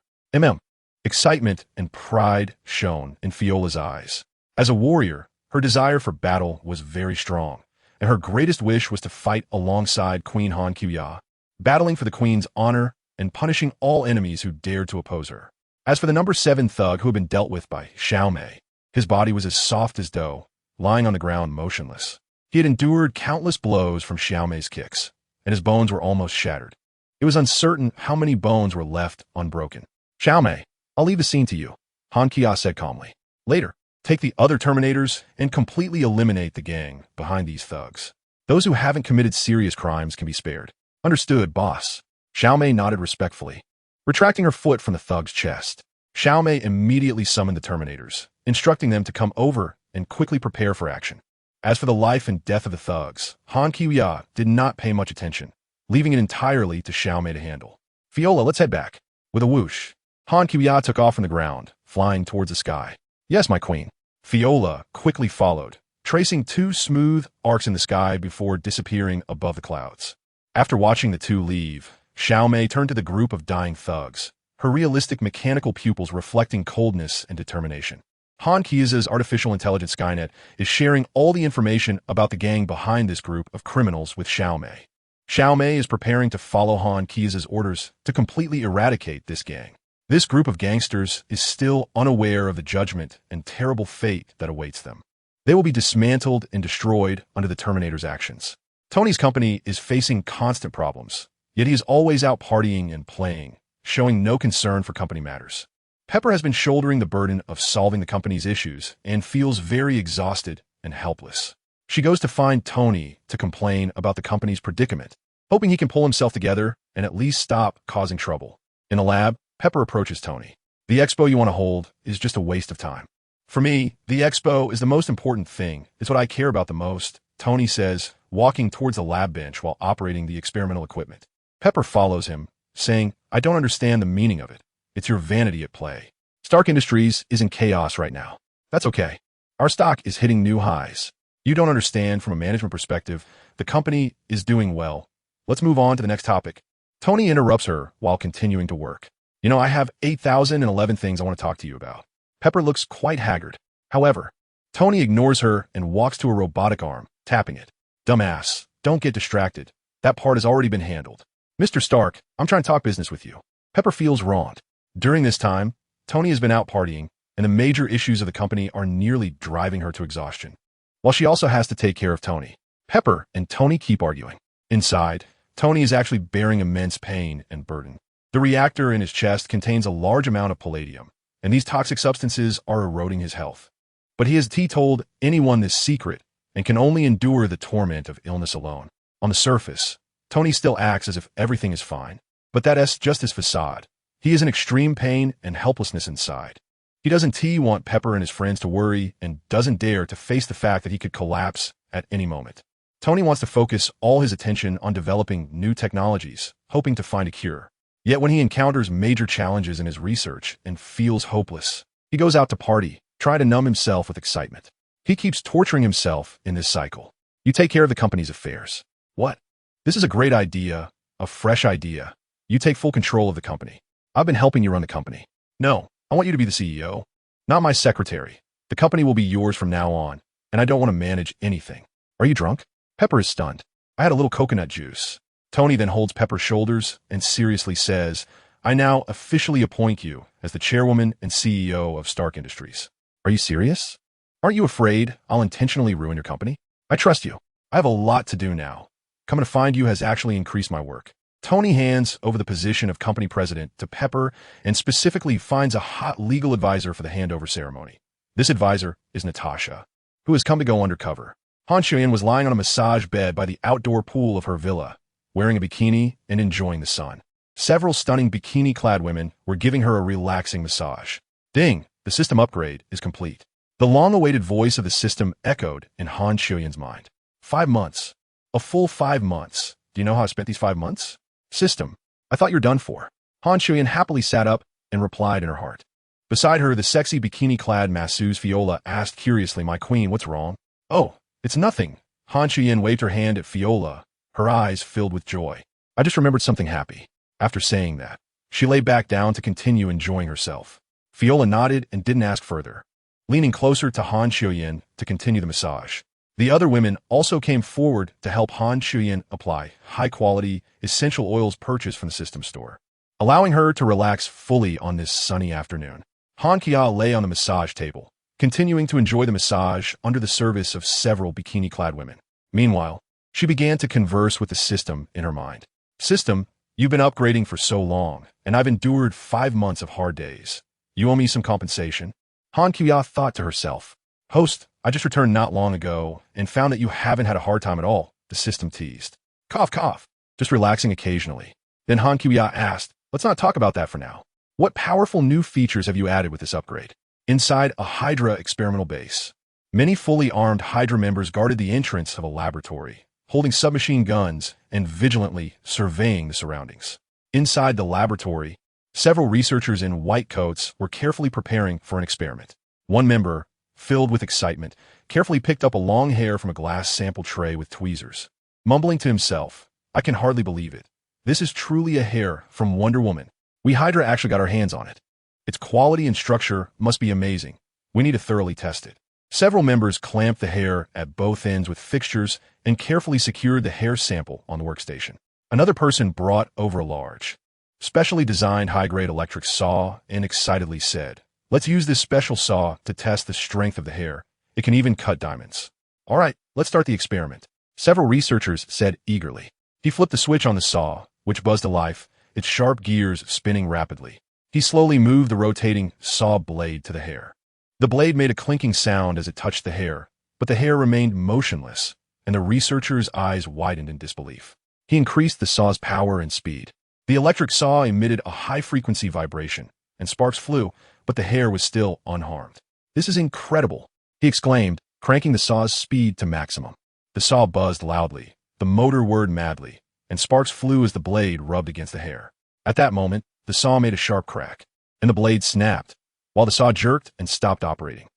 Excitement and pride shone in Fiola's eyes. As a warrior, her desire for battle was very strong, and her greatest wish was to fight alongside Queen Han Qiuya, battling for the queen's honor and punishing all enemies who dared to oppose her. As for the number 7 thug who had been dealt with by Xiaomei, his body was as soft as dough, lying on the ground motionless. He had endured countless blows from Xiaomei's kicks, and his bones were almost shattered. It was uncertain how many bones were left unbroken. Xiaomei, I'll leave the scene to you, Han Qiuya said calmly. Later, take the other Terminators and completely eliminate the gang behind these thugs. Those who haven't committed serious crimes can be spared. Understood, boss. Xiaomei nodded respectfully, retracting her foot from the thug's chest. Xiaomei immediately summoned the Terminators, instructing them to come over and quickly prepare for action. As for the life and death of the thugs, Han Qiuya did not pay much attention, leaving it entirely to Xiaomei to handle. Fiora, let's head back. With a whoosh, Han Qiuya took off from the ground, flying towards the sky. Yes, my queen. Fiora quickly followed, tracing 2 smooth arcs in the sky before disappearing above the clouds. After watching the two leave, Xiaomei turned to the group of dying thugs, her realistic mechanical pupils reflecting coldness and determination. Han Qiuya's artificial intelligence Skynet is sharing all the information about the gang behind this group of criminals with Xiaomei. Xiaomei is preparing to follow Han Qiuya's orders to completely eradicate this gang. This group of gangsters is still unaware of the judgment and terrible fate that awaits them. They will be dismantled and destroyed under the Terminator's actions. Tony's company is facing constant problems, yet he is always out partying and playing, showing no concern for company matters. Pepper has been shouldering the burden of solving the company's issues and feels very exhausted and helpless. She goes to find Tony to complain about the company's predicament, hoping he can pull himself together and at least stop causing trouble. In the lab, Pepper approaches Tony. The expo you want to hold is just a waste of time. For me, the expo is the most important thing. It's what I care about the most, Tony says, walking towards the lab bench while operating the experimental equipment. Pepper follows him, saying, I don't understand the meaning of it. It's your vanity at play. Stark Industries is in chaos right now. That's okay. Our stock is hitting new highs. You don't understand from a management perspective. The company is doing well. Let's move on to the next topic. Tony interrupts her while continuing to work. You know, I have 8,011 things I want to talk to you about. Pepper looks quite haggard. However, Tony ignores her and walks to a robotic arm, tapping it. Dumbass, don't get distracted. That part has already been handled. Mr. Stark, I'm trying to talk business with you. Pepper feels wronged. During this time, Tony has been out partying, and the major issues of the company are nearly driving her to exhaustion. While she also has to take care of Tony, Pepper and Tony keep arguing. Inside, Tony is actually bearing immense pain and burden. The reactor in his chest contains a large amount of palladium, and these toxic substances are eroding his health. But he has told anyone this secret and can only endure the torment of illness alone. On the surface, Tony still acts as if everything is fine, but that is just his facade. He is in extreme pain and helplessness inside. He doesn't want Pepper and his friends to worry and doesn't dare to face the fact that he could collapse at any moment. Tony wants to focus all his attention on developing new technologies, hoping to find a cure. Yet when he encounters major challenges in his research and feels hopeless, he goes out to party, try to numb himself with excitement. He keeps torturing himself in this cycle. You take care of the company's affairs. What? This is a great idea, a fresh idea. You take full control of the company. I've been helping you run the company. No, I want you to be the CEO, not my secretary. The company will be yours from now on, and I don't want to manage anything. Are you drunk? Pepper is stunned. I had a little coconut juice. Tony then holds Pepper's shoulders and seriously says, I now officially appoint you as the chairwoman and CEO of Stark Industries. Are you serious? Aren't you afraid I'll intentionally ruin your company? I trust you. I have a lot to do now. Coming to find you has actually increased my work. Tony hands over the position of company president to Pepper and specifically finds a hot legal advisor for the handover ceremony. This advisor is Natasha, who has come to go undercover. Han Shuyan was lying on a massage bed by the outdoor pool of her villa, wearing a bikini and enjoying the sun. Several stunning bikini-clad women were giving her a relaxing massage. Ding! The system upgrade is complete. The long-awaited voice of the system echoed in Han Shuyan's mind. 5 months. A full 5 months. Do you know how I spent these 5 months? System, I thought you're done for. Han Shuyan happily sat up and replied in her heart. Beside her, the sexy bikini-clad masseuse Fiola asked curiously, My queen, what's wrong? Oh, it's nothing. Han Shuyan waved her hand at Fiola, her eyes filled with joy. I just remembered something happy. After saying that, she lay back down to continue enjoying herself. Fiola nodded and didn't ask further, leaning closer to Han Shuyan to continue the massage. The other women also came forward to help Han Shuyan apply high-quality, essential oils purchased from the system store, allowing her to relax fully on this sunny afternoon. Han Kia lay on the massage table, continuing to enjoy the massage under the service of several bikini-clad women. Meanwhile, she began to converse with the system in her mind. System, you've been upgrading for so long, and I've endured 5 months of hard days. You owe me some compensation? Han Kia thought to herself. Host, I just returned not long ago and found that you haven't had a hard time at all, the system teased. Cough, cough. Just relaxing occasionally. Then Han Kia asked, let's not talk about that for now. What powerful new features have you added with this upgrade? Inside a Hydra experimental base, many fully armed Hydra members guarded the entrance of a laboratory, holding submachine guns and vigilantly surveying the surroundings. Inside the laboratory, several researchers in white coats were carefully preparing for an experiment. One member, filled with excitement, carefully picked up a long hair from a glass sample tray with tweezers. Mumbling to himself, I can hardly believe it. This is truly a hair from Wonder Woman. We Hydra actually got our hands on it. Its quality and structure must be amazing. We need to thoroughly test it. Several members clamped the hair at both ends with fixtures and carefully secured the hair sample on the workstation. Another person brought over a large, specially designed high-grade electric saw and excitedly said, let's use this special saw to test the strength of the hair. It can even cut diamonds. All right, let's start the experiment. Several researchers said eagerly. He flipped the switch on the saw, which buzzed to life, its sharp gears spinning rapidly. He slowly moved the rotating saw blade to the hair. The blade made a clinking sound as it touched the hair, but the hair remained motionless, and the researcher's eyes widened in disbelief. He increased the saw's power and speed. The electric saw emitted a high-frequency vibration, and sparks flew, but the hair was still unharmed. This is incredible, he exclaimed, cranking the saw's speed to maximum. The saw buzzed loudly, the motor whirred madly, and sparks flew as the blade rubbed against the hair. At that moment, the saw made a sharp crack, and the blade snapped, while the saw jerked and stopped operating.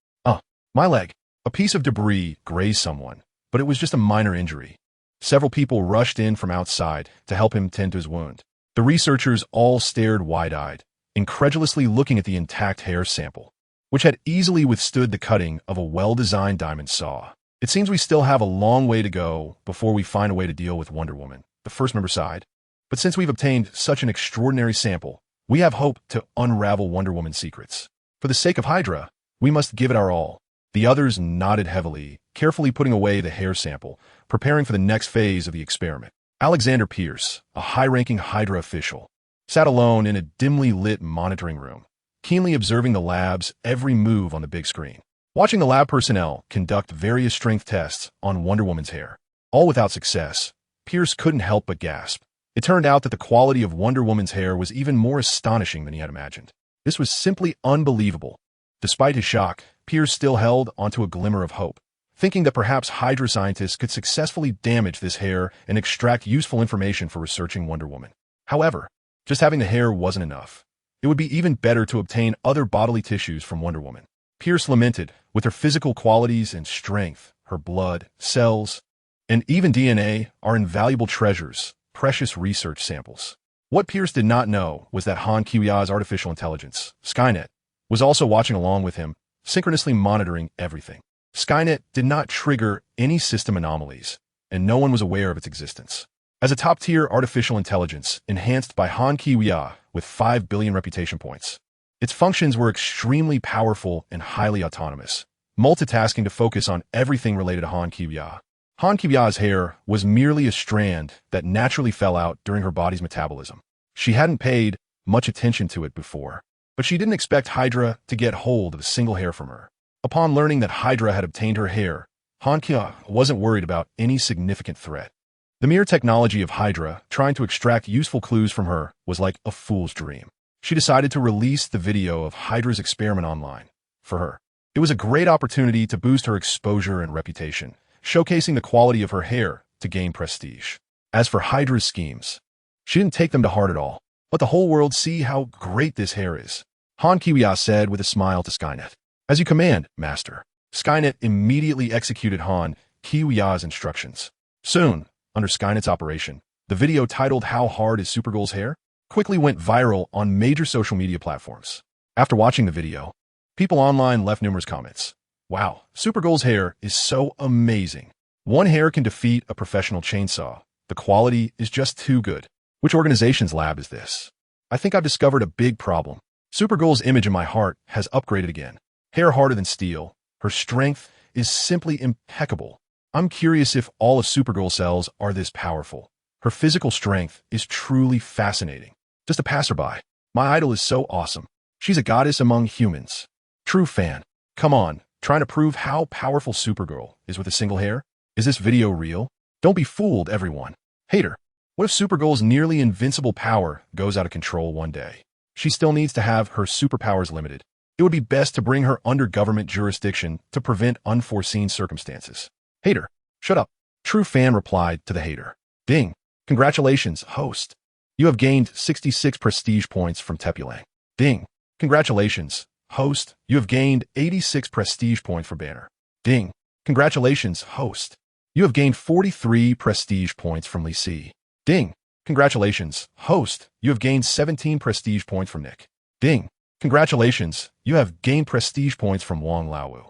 My leg. A piece of debris grazed someone, but it was just a minor injury. Several people rushed in from outside to help him tend to his wound. The researchers all stared wide-eyed, incredulously looking at the intact hair sample, which had easily withstood the cutting of a well-designed diamond saw. It seems we still have a long way to go before we find a way to deal with Wonder Woman, the first member sighed. But since we've obtained such an extraordinary sample, we have hope to unravel Wonder Woman's secrets. For the sake of Hydra, we must give it our all. The others nodded heavily, carefully putting away the hair sample, preparing for the next phase of the experiment. Alexander Pierce, a high-ranking Hydra official, sat alone in a dimly lit monitoring room, keenly observing the lab's every move on the big screen. Watching the lab personnel conduct various strength tests on Wonder Woman's hair, all without success, Pierce couldn't help but gasp. It turned out that the quality of Wonder Woman's hair was even more astonishing than he had imagined. This was simply unbelievable. Despite his shock, Pierce still held onto a glimmer of hope, thinking that perhaps Hydra scientists could successfully damage this hair and extract useful information for researching Wonder Woman. However, just having the hair wasn't enough. It would be even better to obtain other bodily tissues from Wonder Woman. Pierce lamented, with her physical qualities and strength, her blood, cells, and even DNA are invaluable treasures, precious research samples. What Pierce did not know was that Han Kiwia's artificial intelligence, Skynet, was also watching along with him, synchronously monitoring everything. Skynet did not trigger any system anomalies, and no one was aware of its existence. As a top-tier artificial intelligence enhanced by Han Kiwia with 5 billion reputation points, its functions were extremely powerful and highly autonomous, multitasking to focus on everything related to Han Kiwia. Han Kiwia's hair was merely a strand that naturally fell out during her body's metabolism. She hadn't paid much attention to it before, but she didn't expect Hydra to get hold of a single hair from her. Upon learning that Hydra had obtained her hair, Han Kiwia wasn't worried about any significant threat. The mere technology of Hydra trying to extract useful clues from her was like a fool's dream. She decided to release the video of Hydra's experiment online. For her, it was a great opportunity to boost her exposure and reputation, showcasing the quality of her hair to gain prestige. As for Hydra's schemes, she didn't take them to heart at all. Let the whole world see how great this hair is, Han Kiwia said with a smile to Skynet. As you command, Master. Skynet immediately executed Han Kiwia's instructions. Soon, under Skynet's operation, the video titled "How Hard is Supergirl's Hair?" quickly went viral on major social media platforms. After watching the video, people online left numerous comments. Wow, Supergirl's hair is so amazing. One hair can defeat a professional chainsaw. The quality is just too good. Which organization's lab is this? I think I've discovered a big problem. Supergirl's image in my heart has upgraded again. Hair harder than steel. Her strength is simply impeccable. I'm curious if all of Supergirl's cells are this powerful. Her physical strength is truly fascinating. Just a passerby. My idol is so awesome. She's a goddess among humans. True fan. Come on, trying to prove how powerful Supergirl is with a single hair? Is this video real? Don't be fooled, everyone. Hater. What if Supergirl's nearly invincible power goes out of control one day? She still needs to have her superpowers limited. It would be best to bring her under government jurisdiction to prevent unforeseen circumstances. Hater, shut up. True fan replied to the hater. Ding. Congratulations, host. You have gained 66 prestige points from Tepulang. Ding. Congratulations, host. You have gained 86 prestige points for Banner. Ding. Congratulations, host. You have gained 43 prestige points from Lee Si. Ding. Congratulations, host. You have gained 17 prestige points from Nick. Ding. Congratulations, you have gained prestige points from Wong Laowu.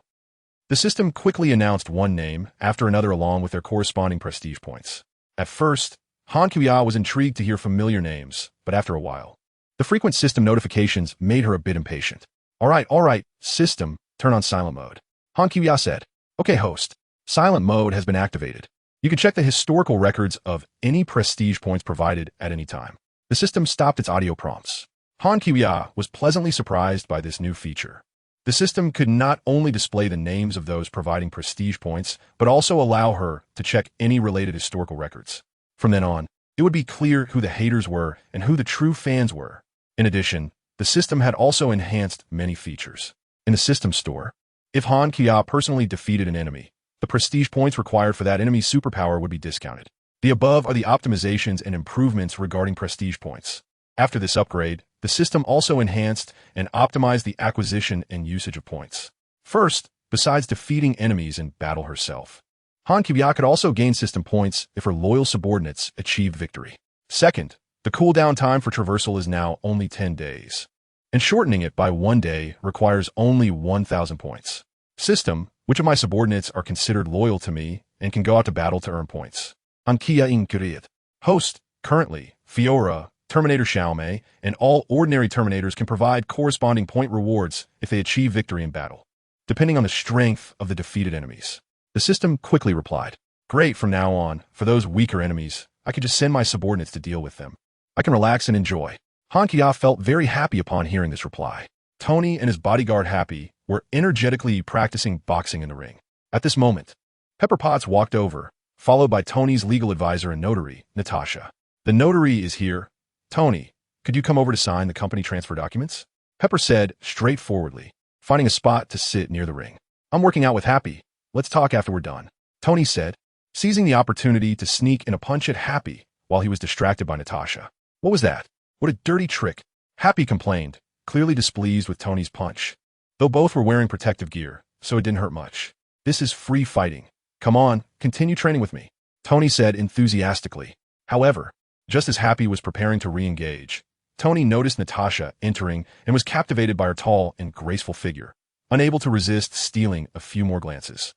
The system quickly announced one name after another along with their corresponding prestige points. At first, Han Kiwia was intrigued to hear familiar names, but after a while, the frequent system notifications made her a bit impatient. All right, system, turn on silent mode. Han Kiwia said, Okay, host, silent mode has been activated. You can check the historical records of any prestige points provided at any time. The system stopped its audio prompts. Han Kiwia was pleasantly surprised by this new feature. The system could not only display the names of those providing prestige points, but also allow her to check any related historical records. From then on, it would be clear who the haters were and who the true fans were. In addition, the system had also enhanced many features. In the system store, if Han Kiwia personally defeated an enemy, the prestige points required for that enemy's superpower would be discounted. The above are the optimizations and improvements regarding prestige points. After this upgrade, the system also enhanced and optimized the acquisition and usage of points. First, besides defeating enemies in battle herself, Han Kiwia could also gain system points if her loyal subordinates achieved victory. Second, the cooldown time for traversal is now only 10 days, and shortening it by 1 day requires only 1,000 points. System, which of my subordinates are considered loyal to me and can go out to battle to earn points? Ankia Inkuriet. Host, currently, Fiora, Terminator Xiaomei, and all ordinary Terminators can provide corresponding point rewards if they achieve victory in battle, depending on the strength of the defeated enemies. The system quickly replied, Great, from now on, for those weaker enemies, I can just send my subordinates to deal with them. I can relax and enjoy. Han Kiwia felt very happy upon hearing this reply. Tony and his bodyguard Happy were energetically practicing boxing in the ring. At this moment, Pepper Potts walked over, followed by Tony's legal advisor and notary, Natasha. The notary is here. Tony, could you come over to sign the company transfer documents? Pepper said straightforwardly. finding a spot to sit near the ring. I'm working out with Happy. Let's talk after we're done, Tony said, seizing the opportunity to sneak in a punch at Happy while he was distracted by Natasha. What was that? What a dirty trick, Happy complained, clearly displeased with Tony's punch. Though both were wearing protective gear, so it didn't hurt much. This is free fighting. Come on, continue training with me, Tony said enthusiastically. However, just as Happy was preparing to re-engage, Tony noticed Natasha entering and was captivated by her tall and graceful figure, unable to resist stealing a few more glances.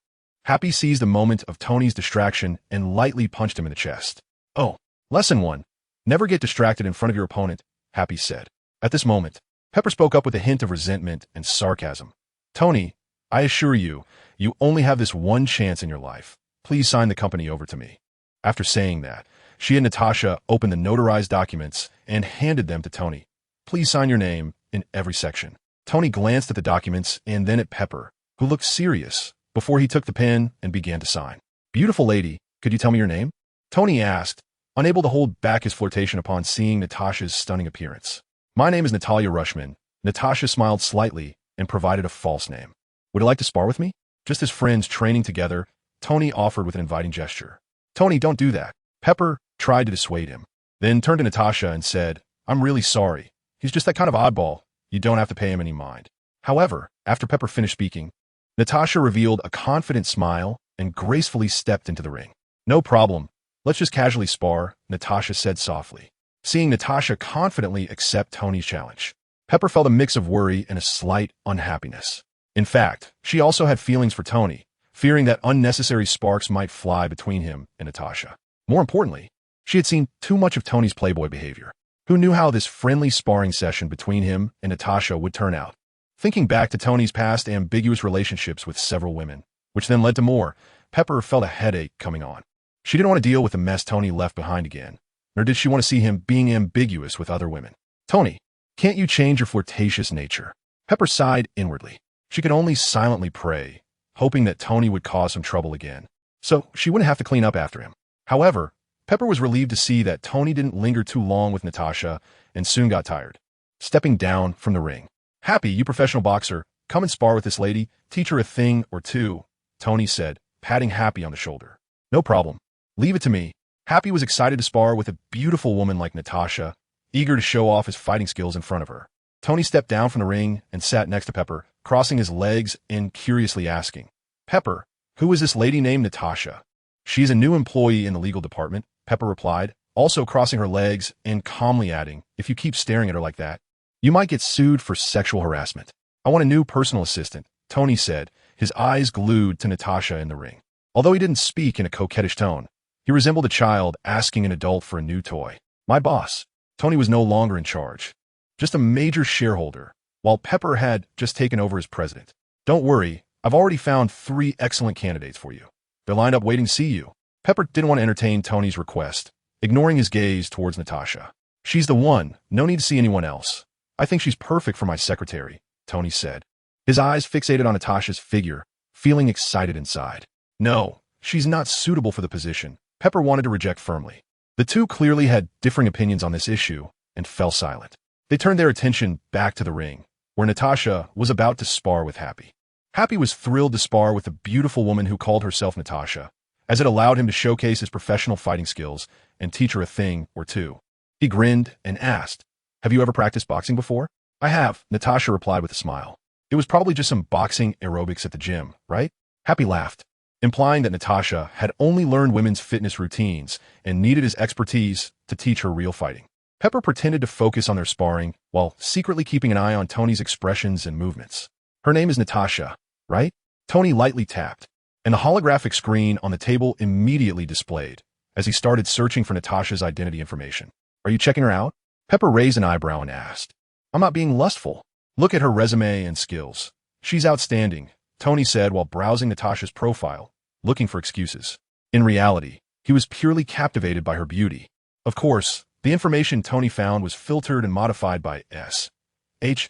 Happy seized a moment of Tony's distraction and lightly punched him in the chest. Oh, lesson 1. Never get distracted in front of your opponent, Happy said. At this moment, Pepper spoke up with a hint of resentment and sarcasm. Tony, I assure you, you only have this one chance in your life. Please sign the company over to me. After saying that, she and Natasha opened the notarized documents and handed them to Tony. Please sign your name in every section. Tony glanced at the documents and then at Pepper, who looked serious, before he took the pen and began to sign. Beautiful lady, could you tell me your name? Tony asked, unable to hold back his flirtation upon seeing Natasha's stunning appearance. My name is Natalia Rushman. Natasha smiled slightly and provided a false name. Would you like to spar with me? Just as friends training together, Tony offered with an inviting gesture. Tony, don't do that. Pepper tried to dissuade him, then turned to Natasha and said, I'm really sorry. He's just that kind of oddball. You don't have to pay him any mind. However, after Pepper finished speaking, Natasha revealed a confident smile and gracefully stepped into the ring. No problem. Let's just casually spar, Natasha said softly. Seeing Natasha confidently accept Tony's challenge, Pepper felt a mix of worry and a slight unhappiness. In fact, she also had feelings for Tony, fearing that unnecessary sparks might fly between him and Natasha. More importantly, she had seen too much of Tony's playboy behavior. Who knew how this friendly sparring session between him and Natasha would turn out? Thinking back to Tony's past ambiguous relationships with several women, which then led to more, Pepper felt a headache coming on. She didn't want to deal with the mess Tony left behind again, nor did she want to see him being ambiguous with other women. Tony, can't you change your flirtatious nature? Pepper sighed inwardly. She could only silently pray, hoping that Tony would cause some trouble again, so she wouldn't have to clean up after him. However, Pepper was relieved to see that Tony didn't linger too long with Natasha and soon got tired. Stepping down from the ring. Happy, you professional boxer, come and spar with this lady, teach her a thing or two, Tony said, patting Happy on the shoulder. No problem. Leave it to me. Happy was excited to spar with a beautiful woman like Natasha, eager to show off his fighting skills in front of her. Tony stepped down from the ring and sat next to Pepper, crossing his legs and curiously asking, Pepper, who is this lady named Natasha? She's a new employee in the legal department, Pepper replied, also crossing her legs and calmly adding, if you keep staring at her like that, you might get sued for sexual harassment. I want a new personal assistant, Tony said, his eyes glued to Natasha in the ring. Although he didn't speak in a coquettish tone, he resembled a child asking an adult for a new toy. My boss. Tony was no longer in charge, just a major shareholder, while Pepper had just taken over as president. Don't worry, I've already found 3 excellent candidates for you. They're lined up waiting to see you. Pepper didn't want to entertain Tony's request, ignoring his gaze towards Natasha. She's the one, no need to see anyone else. I think she's perfect for my secretary, Tony said. His eyes fixated on Natasha's figure, feeling excited inside. No, she's not suitable for the position, Pepper wanted to reject firmly. The two clearly had differing opinions on this issue and fell silent. They turned their attention back to the ring, where Natasha was about to spar with Happy. Happy was thrilled to spar with a beautiful woman who called herself Natasha, as it allowed him to showcase his professional fighting skills and teach her a thing or two. He grinned and asked, have you ever practiced boxing before? I have, Natasha replied with a smile. It was probably just some boxing aerobics at the gym, right? Happy laughed, implying that Natasha had only learned women's fitness routines and needed his expertise to teach her real fighting. Pepper pretended to focus on their sparring while secretly keeping an eye on Tony's expressions and movements. Her name is Natasha, right? Tony lightly tapped, and the holographic screen on the table immediately displayed as he started searching for Natasha's identity information. Are you checking her out? Pepper raised an eyebrow and asked. I'm not being lustful. Look at her resume and skills. She's outstanding, Tony said while browsing Natasha's profile, looking for excuses. In reality, he was purely captivated by her beauty. Of course, the information Tony found was filtered and modified by S.H.A.O.D.,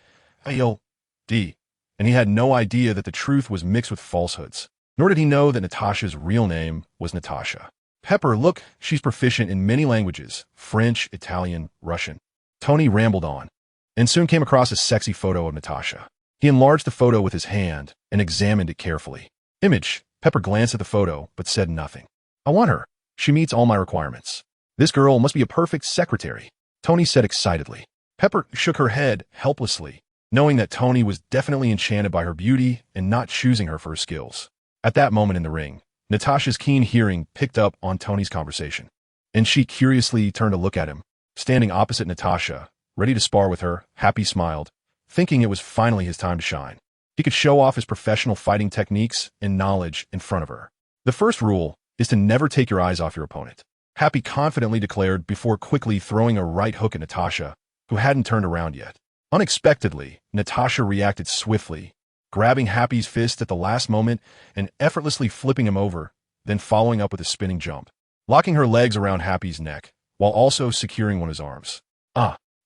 and he had no idea that the truth was mixed with falsehoods. Nor did he know that Natasha's real name was Natasha. Pepper, look, she's proficient in many languages, French, Italian, Russian. Tony rambled on, and soon came across a sexy photo of Natasha. He enlarged the photo with his hand and examined it carefully. Image. Pepper glanced at the photo, but said nothing. I want her. She meets all my requirements. This girl must be a perfect secretary, Tony said excitedly. Pepper shook her head helplessly, knowing that Tony was definitely enchanted by her beauty and not choosing her for her skills. At that moment in the ring, Natasha's keen hearing picked up on Tony's conversation, and she curiously turned to look at him. Standing opposite Natasha, ready to spar with her, Happy smiled, thinking it was finally his time to shine. He could show off his professional fighting techniques and knowledge in front of her. The first rule is to never take your eyes off your opponent, Happy confidently declared before quickly throwing a right hook at Natasha, who hadn't turned around yet. Unexpectedly, Natasha reacted swiftly, grabbing Happy's fist at the last moment and effortlessly flipping him over, then following up with a spinning jump, locking her legs around Happy's neck, while also securing one of his arms.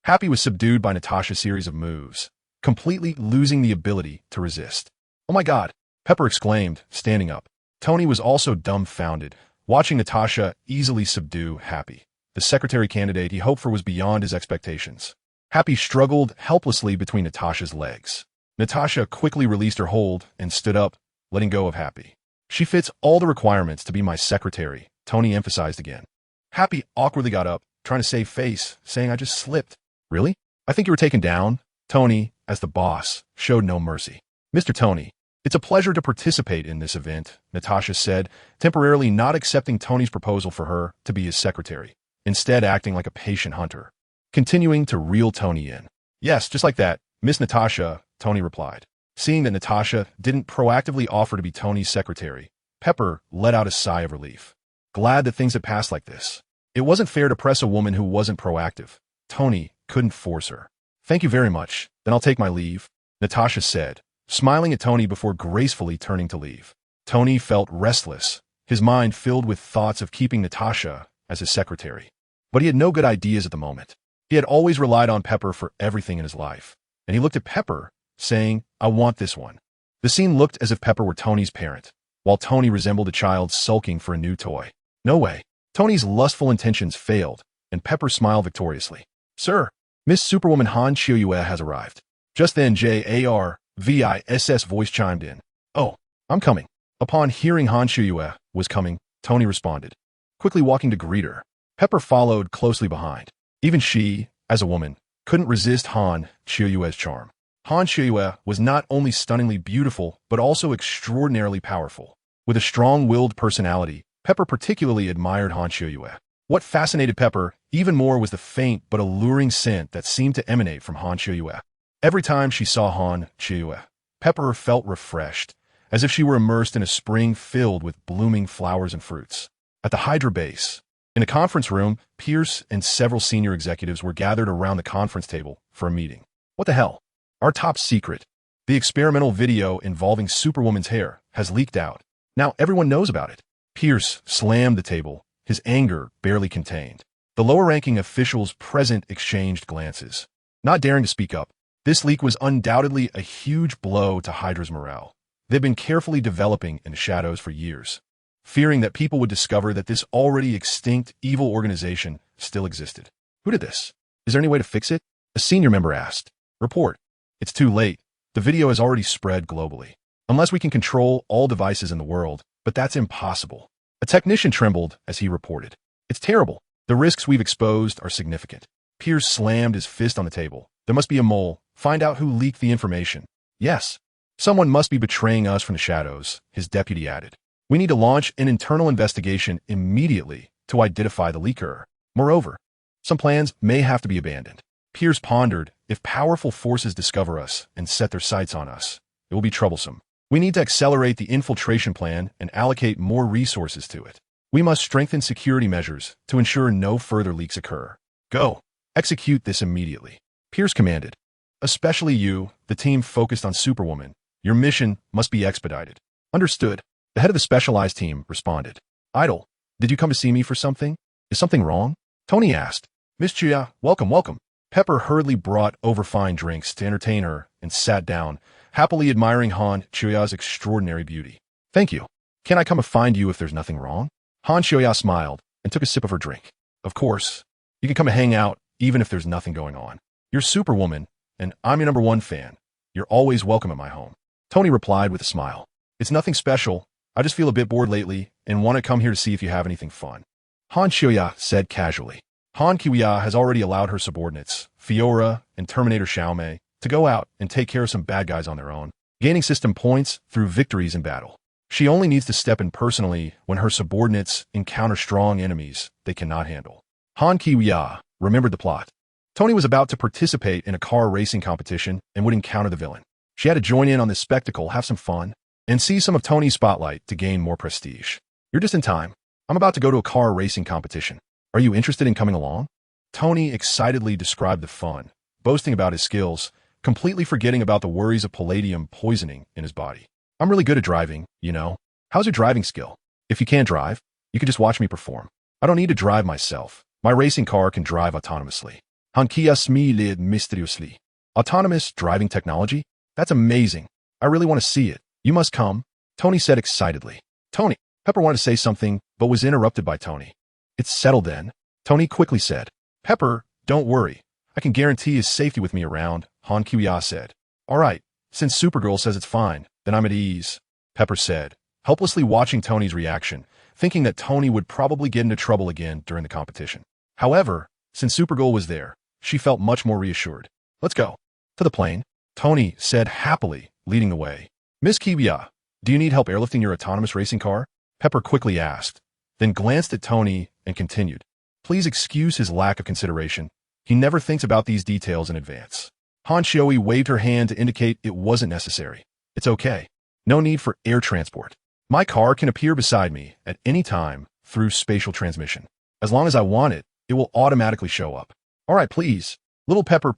Happy was subdued by Natasha's series of moves, completely losing the ability to resist. Oh my God, Pepper exclaimed, standing up. Tony was also dumbfounded, watching Natasha easily subdue Happy. The secretary candidate he hoped for was beyond his expectations. Happy struggled helplessly between Natasha's legs. Natasha quickly released her hold and stood up, letting go of Happy. She fits all the requirements to be my secretary, Tony emphasized again. Happy awkwardly got up, trying to save face, saying I just slipped. Really? I think you were taken down. Tony, as the boss, showed no mercy. Mr. Tony, it's a pleasure to participate in this event, Natasha said, temporarily not accepting Tony's proposal for her to be his secretary, instead acting like a patient hunter, continuing to reel Tony in. Yes, just like that, Miss Natasha, Tony replied. Seeing that Natasha didn't proactively offer to be Tony's secretary, Pepper let out a sigh of relief. Glad that things had passed like this. It wasn't fair to press a woman who wasn't proactive. Tony couldn't force her. Thank you very much. Then I'll take my leave, Natasha said, smiling at Tony before gracefully turning to leave. Tony felt restless, his mind filled with thoughts of keeping Natasha as his secretary. But he had no good ideas at the moment. He had always relied on Pepper for everything in his life, and he looked at Pepper, saying, I want this one. The scene looked as if Pepper were Tony's parent, while Tony resembled a child sulking for a new toy. No way. Tony's lustful intentions failed, and Pepper smiled victoriously. Sir, Miss Superwoman Han Chiuyue has arrived. Just then JARVIS's voice chimed in. Oh, I'm coming. Upon hearing Han Chiuyue was coming, Tony responded, quickly walking to greet her. Pepper followed closely behind. Even she, as a woman, couldn't resist Han Chiuyue's charm. Han Chiuyue was not only stunningly beautiful, but also extraordinarily powerful. With a strong-willed personality, Pepper particularly admired Han Chiuyue. What fascinated Pepper even more was the faint but alluring scent that seemed to emanate from Han Chiuyue. Every time she saw Han Chiuyue, Pepper felt refreshed, as if she were immersed in a spring filled with blooming flowers and fruits. At the Hydra base, in a conference room, Pierce and several senior executives were gathered around the conference table for a meeting. What the hell? Our top secret, the experimental video involving Superwoman's hair, has leaked out. Now everyone knows about it. Pierce slammed the table, his anger barely contained. The lower-ranking officials present exchanged glances, not daring to speak up. This leak was undoubtedly a huge blow to Hydra's morale. They'd been carefully developing in the shadows for years, fearing that people would discover that this already extinct evil organization still existed. Who did this? Is there any way to fix it? A senior member asked. Report. It's too late. The video has already spread globally. Unless we can control all devices in the world, but that's impossible. A technician trembled as he reported. It's terrible. The risks we've exposed are significant. Pierce slammed his fist on the table. There must be a mole. Find out who leaked the information. Yes. Someone must be betraying us from the shadows, his deputy added. We need to launch an internal investigation immediately to identify the leaker. Moreover, some plans may have to be abandoned. Pierce pondered, if powerful forces discover us and set their sights on us, it will be troublesome. We need to accelerate the infiltration plan and allocate more resources to it. We must strengthen security measures to ensure no further leaks occur. Go. Execute this immediately. Pierce commanded. Especially you, the team focused on Superwoman. Your mission must be expedited. Understood. The head of the specialized team responded. Idol, did you come to see me for something? Is something wrong? Tony asked. Miss Chia, welcome, welcome. Pepper hurriedly brought over fine drinks to entertain her and sat down, happily admiring Han Chiuya's extraordinary beauty. Thank you. Can I come and find you if there's nothing wrong? Han Chiuya smiled and took a sip of her drink. Of course. You can come and hang out even if there's nothing going on. You're Superwoman, and I'm your #1 fan. You're always welcome at my home. Tony replied with a smile. It's nothing special. I just feel a bit bored lately and want to come here to see if you have anything fun. Han Xiuya said casually. Han Qiuya has already allowed her subordinates, Fiora and Terminator Xiaomei, to go out and take care of some bad guys on their own, gaining system points through victories in battle. She only needs to step in personally when her subordinates encounter strong enemies they cannot handle. Han Qiuya remembered the plot. Tony was about to participate in a car racing competition and would encounter the villain. She had to join in on this spectacle, have some fun, and see some of Tony's spotlight to gain more prestige. You're just in time. I'm about to go to a car racing competition. Are you interested in coming along? Tony excitedly described the fun, boasting about his skills, completely forgetting about the worries of palladium poisoning in his body. I'm really good at driving, you know. How's your driving skill? If you can't drive, you could just watch me perform. I don't need to drive myself. My racing car can drive autonomously. Han Kia smiled mysteriously. Autonomous driving technology? That's amazing. I really want to see it. You must come, Tony said excitedly. Tony, Pepper wanted to say something, but was interrupted by Tony. It's settled then, Tony quickly said. Pepper, don't worry. I can guarantee his safety with me around, Han Qiuya said. All right, since Supergirl says it's fine, then I'm at ease, Pepper said, helplessly watching Tony's reaction, thinking that Tony would probably get into trouble again during the competition. However, since Supergirl was there, she felt much more reassured. Let's go. To the plane, Tony said happily, leading the way. Miss Qiuya, do you need help airlifting your autonomous racing car? Pepper quickly asked, then glanced at Tony and continued. Please excuse his lack of consideration. He never thinks about these details in advance. Han Xiuya waved her hand to indicate it wasn't necessary. It's okay. No need for air transport. My car can appear beside me at any time through spatial transmission. As long as I want it, it will automatically show up. All right, please. Little Pepper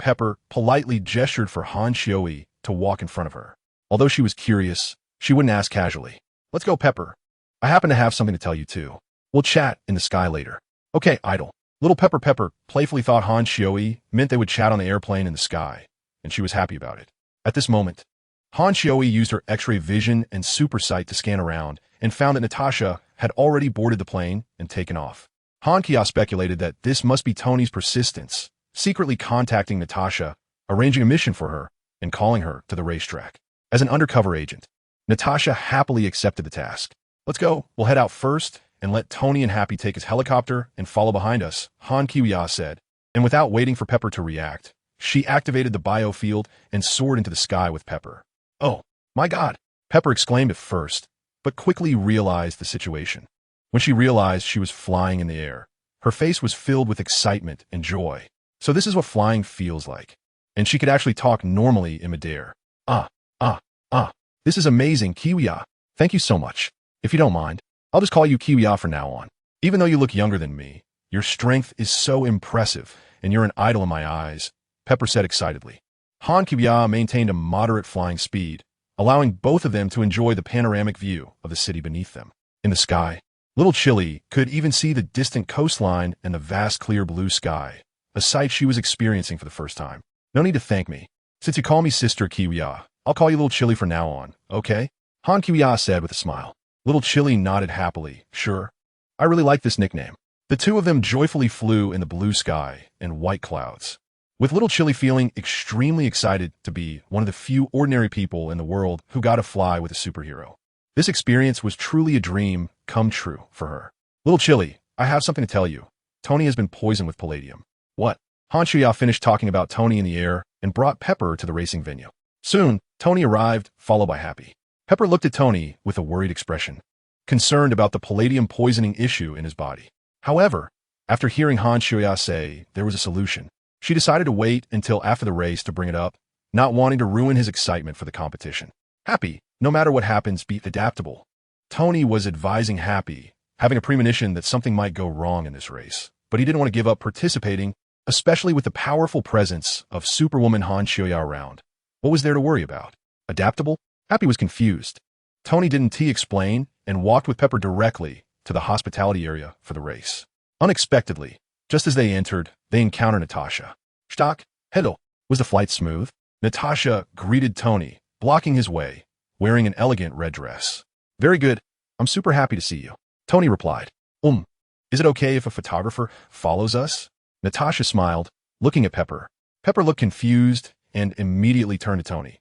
politely gestured for Han Xiuya to walk in front of her. Although she was curious, she wouldn't ask casually. Let's go, Pepper. I happen to have something to tell you too. We'll chat in the sky later. Okay, idle. Little Pepper playfully thought Han Xiuya meant they would chat on the airplane in the sky, and she was happy about it. At this moment, Han Xiuya used her X-ray vision and super sight to scan around and found that Natasha had already boarded the plane and taken off. Han Qiuya speculated that this must be Tony's persistence, secretly contacting Natasha, arranging a mission for her, and calling her to the racetrack. As an undercover agent, Natasha happily accepted the task. Let's go. We'll head out first and let Tony and Happy take his helicopter and follow behind us, Han Qiuya said. And without waiting for Pepper to react, she activated the biofield and soared into the sky with Pepper. Oh, my God, Pepper exclaimed at first, but quickly realized the situation. When she realized she was flying in the air, her face was filled with excitement and joy. So this is what flying feels like. And she could actually talk normally in midair. This is amazing, Qiuya. Thank you so much. If you don't mind, I'll just call you Qiuya from now on. Even though you look younger than me, your strength is so impressive, and you're an idol in my eyes, Pepper said excitedly. Han Qiuya maintained a moderate flying speed, allowing both of them to enjoy the panoramic view of the city beneath them. In the sky, little Chili could even see the distant coastline and the vast clear blue sky, a sight she was experiencing for the first time. No need to thank me. Since you call me Sister Qiuya, I'll call you Little Chili from now on, okay? Han Qiuya said with a smile. Little Chili nodded happily. Sure. I really like this nickname. The two of them joyfully flew in the blue sky and white clouds, with Little Chili feeling extremely excited to be one of the few ordinary people in the world who got to fly with a superhero. This experience was truly a dream come true for her. Little Chili, I have something to tell you. Tony has been poisoned with palladium. What? Han Qiuya finished talking about Tony in the air and brought Pepper to the racing venue. Soon, Tony arrived, followed by Happy. Pepper looked at Tony with a worried expression, concerned about the palladium poisoning issue in his body. However, after hearing Han Qiuya say there was a solution, she decided to wait until after the race to bring it up, not wanting to ruin his excitement for the competition. Happy, no matter what happens, be adaptable. Tony was advising Happy, having a premonition that something might go wrong in this race, but he didn't want to give up participating, especially with the powerful presence of Superwoman Han Qiuya around. What was there to worry about? Adaptable? Happy was confused. Tony didn't explain and walked with Pepper directly to the hospitality area for the race. Unexpectedly, just as they entered, they encountered Natasha. Stock, hello. Was the flight smooth? Natasha greeted Tony, blocking his way, wearing an elegant red dress. Very good. I'm super happy to see you. Tony replied. Is it okay if a photographer follows us? Natasha smiled, looking at Pepper. Pepper looked confused and immediately turned to Tony.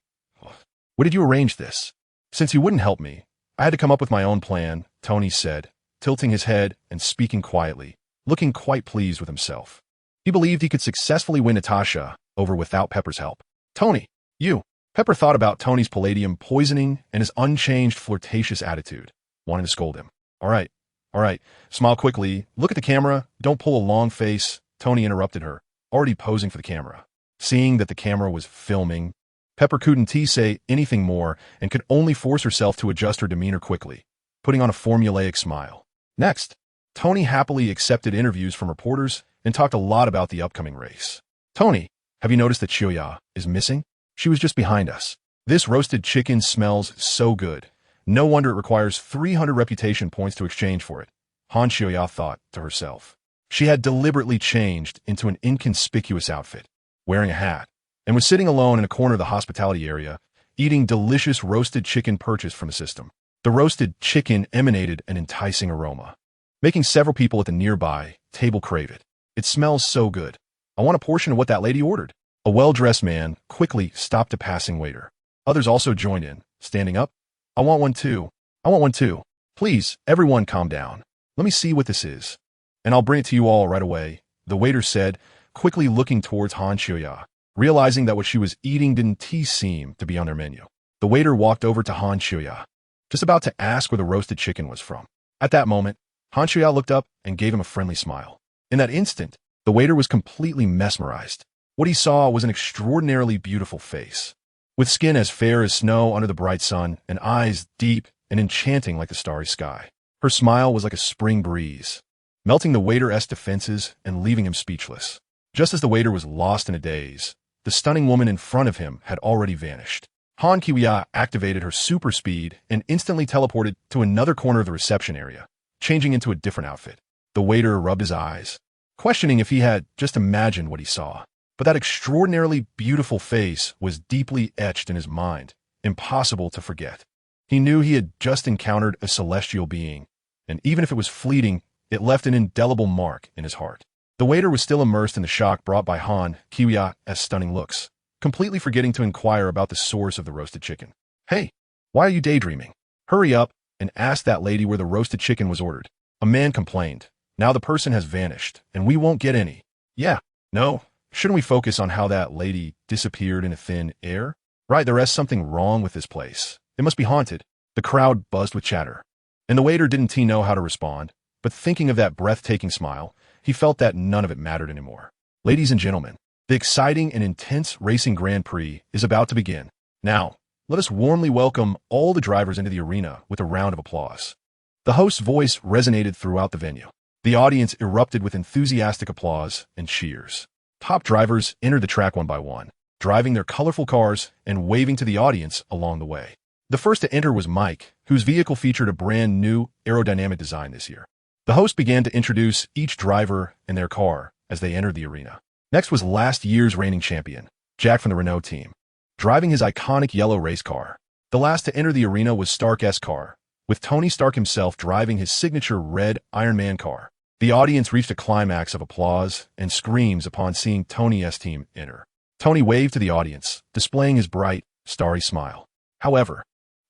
What did you arrange this? Since you wouldn't help me, I had to come up with my own plan, Tony said, tilting his head and speaking quietly, looking quite pleased with himself. He believed he could successfully win Natasha over without Pepper's help. Tony, you. Pepper thought about Tony's palladium poisoning and his unchanged flirtatious attitude, wanting to scold him. All right, smile quickly, look at the camera, don't pull a long face, Tony interrupted her, already posing for the camera. Seeing that the camera was filming, Pepper couldn't say anything more and could only force herself to adjust her demeanor quickly, putting on a formulaic smile. Next, Tony happily accepted interviews from reporters and talked a lot about the upcoming race. Tony, have you noticed that Chioya is missing? She was just behind us. This roasted chicken smells so good. No wonder it requires 300 reputation points to exchange for it, Han Chioya thought to herself. She had deliberately changed into an inconspicuous outfit, wearing a hat, and was sitting alone in a corner of the hospitality area, eating delicious roasted chicken purchased from the system. The roasted chicken emanated an enticing aroma, making several people at the nearby table crave it. It smells so good. I want a portion of what that lady ordered. A well-dressed man quickly stopped a passing waiter. Others also joined in, standing up. I want one too. I want one too. Please, everyone calm down. Let me see what this is. And I'll bring it to you all right away, the waiter said, quickly looking towards Han Chioya, realizing that what she was eating didn't seem to be on their menu. The waiter walked over to Han Chioya, just about to ask where the roasted chicken was from. At that moment, Han Chioya looked up and gave him a friendly smile. In that instant, the waiter was completely mesmerized. What he saw was an extraordinarily beautiful face, with skin as fair as snow under the bright sun and eyes deep and enchanting like the starry sky. Her smile was like a spring breeze, melting the waiter's defenses and leaving him speechless. Just as the waiter was lost in a daze, the stunning woman in front of him had already vanished. Han Kiwiya activated her super speed and instantly teleported to another corner of the reception area, changing into a different outfit. The waiter rubbed his eyes, questioning if he had just imagined what he saw. But that extraordinarily beautiful face was deeply etched in his mind, impossible to forget. He knew he had just encountered a celestial being, and even if it was fleeting, it left an indelible mark in his heart. The waiter was still immersed in the shock brought by Han Kiwiya's stunning looks, completely forgetting to inquire about the source of the roasted chicken. Hey, why are you daydreaming? Hurry up and ask that lady where the roasted chicken was ordered. A man complained. Now the person has vanished, and we won't get any. Yeah, no. Shouldn't we focus on how that lady disappeared in a thin air? Right, there is something wrong with this place. It must be haunted. The crowd buzzed with chatter. And the waiter didn't know how to respond, but thinking of that breathtaking smile, he felt that none of it mattered anymore. Ladies and gentlemen, the exciting and intense racing Grand Prix is about to begin. Now, let us warmly welcome all the drivers into the arena with a round of applause. The host's voice resonated throughout the venue. The audience erupted with enthusiastic applause and cheers. Top drivers entered the track one by one, driving their colorful cars and waving to the audience along the way. The first to enter was Mike, whose vehicle featured a brand new aerodynamic design this year. The host began to introduce each driver and their car as they entered the arena. Next was last year's reigning champion, Jack from the Renault team, driving his iconic yellow race car. The last to enter the arena was Stark's car, with Tony Stark himself driving his signature red Iron Man car. The audience reached a climax of applause and screams upon seeing Tony's team enter. Tony waved to the audience, displaying his bright, starry smile. However,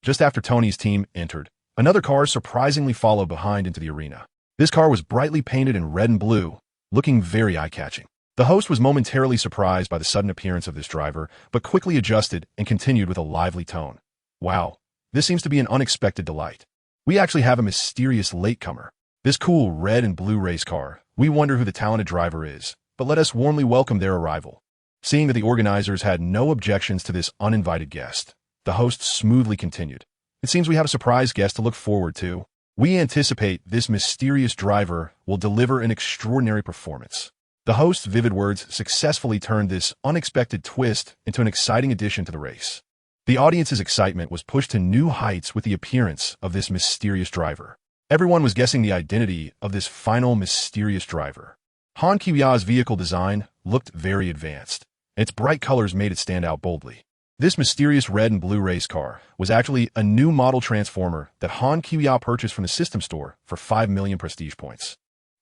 just after Tony's team entered, another car surprisingly followed behind into the arena. This car was brightly painted in red and blue, looking very eye-catching. The host was momentarily surprised by the sudden appearance of this driver, but quickly adjusted and continued with a lively tone. Wow, this seems to be an unexpected delight. We actually have a mysterious latecomer. This cool red and blue race car. We wonder who the talented driver is, but let us warmly welcome their arrival. Seeing that the organizers had no objections to this uninvited guest, the host smoothly continued. It seems we have a surprise guest to look forward to. We anticipate this mysterious driver will deliver an extraordinary performance. The host's vivid words successfully turned this unexpected twist into an exciting addition to the race. The audience's excitement was pushed to new heights with the appearance of this mysterious driver. Everyone was guessing the identity of this final mysterious driver. Han Kiwiya's vehicle design looked very advanced, and its bright colors made it stand out boldly. This mysterious red and blue race car was actually a new model transformer that Han Kiwiya purchased from the system store for 5 million prestige points.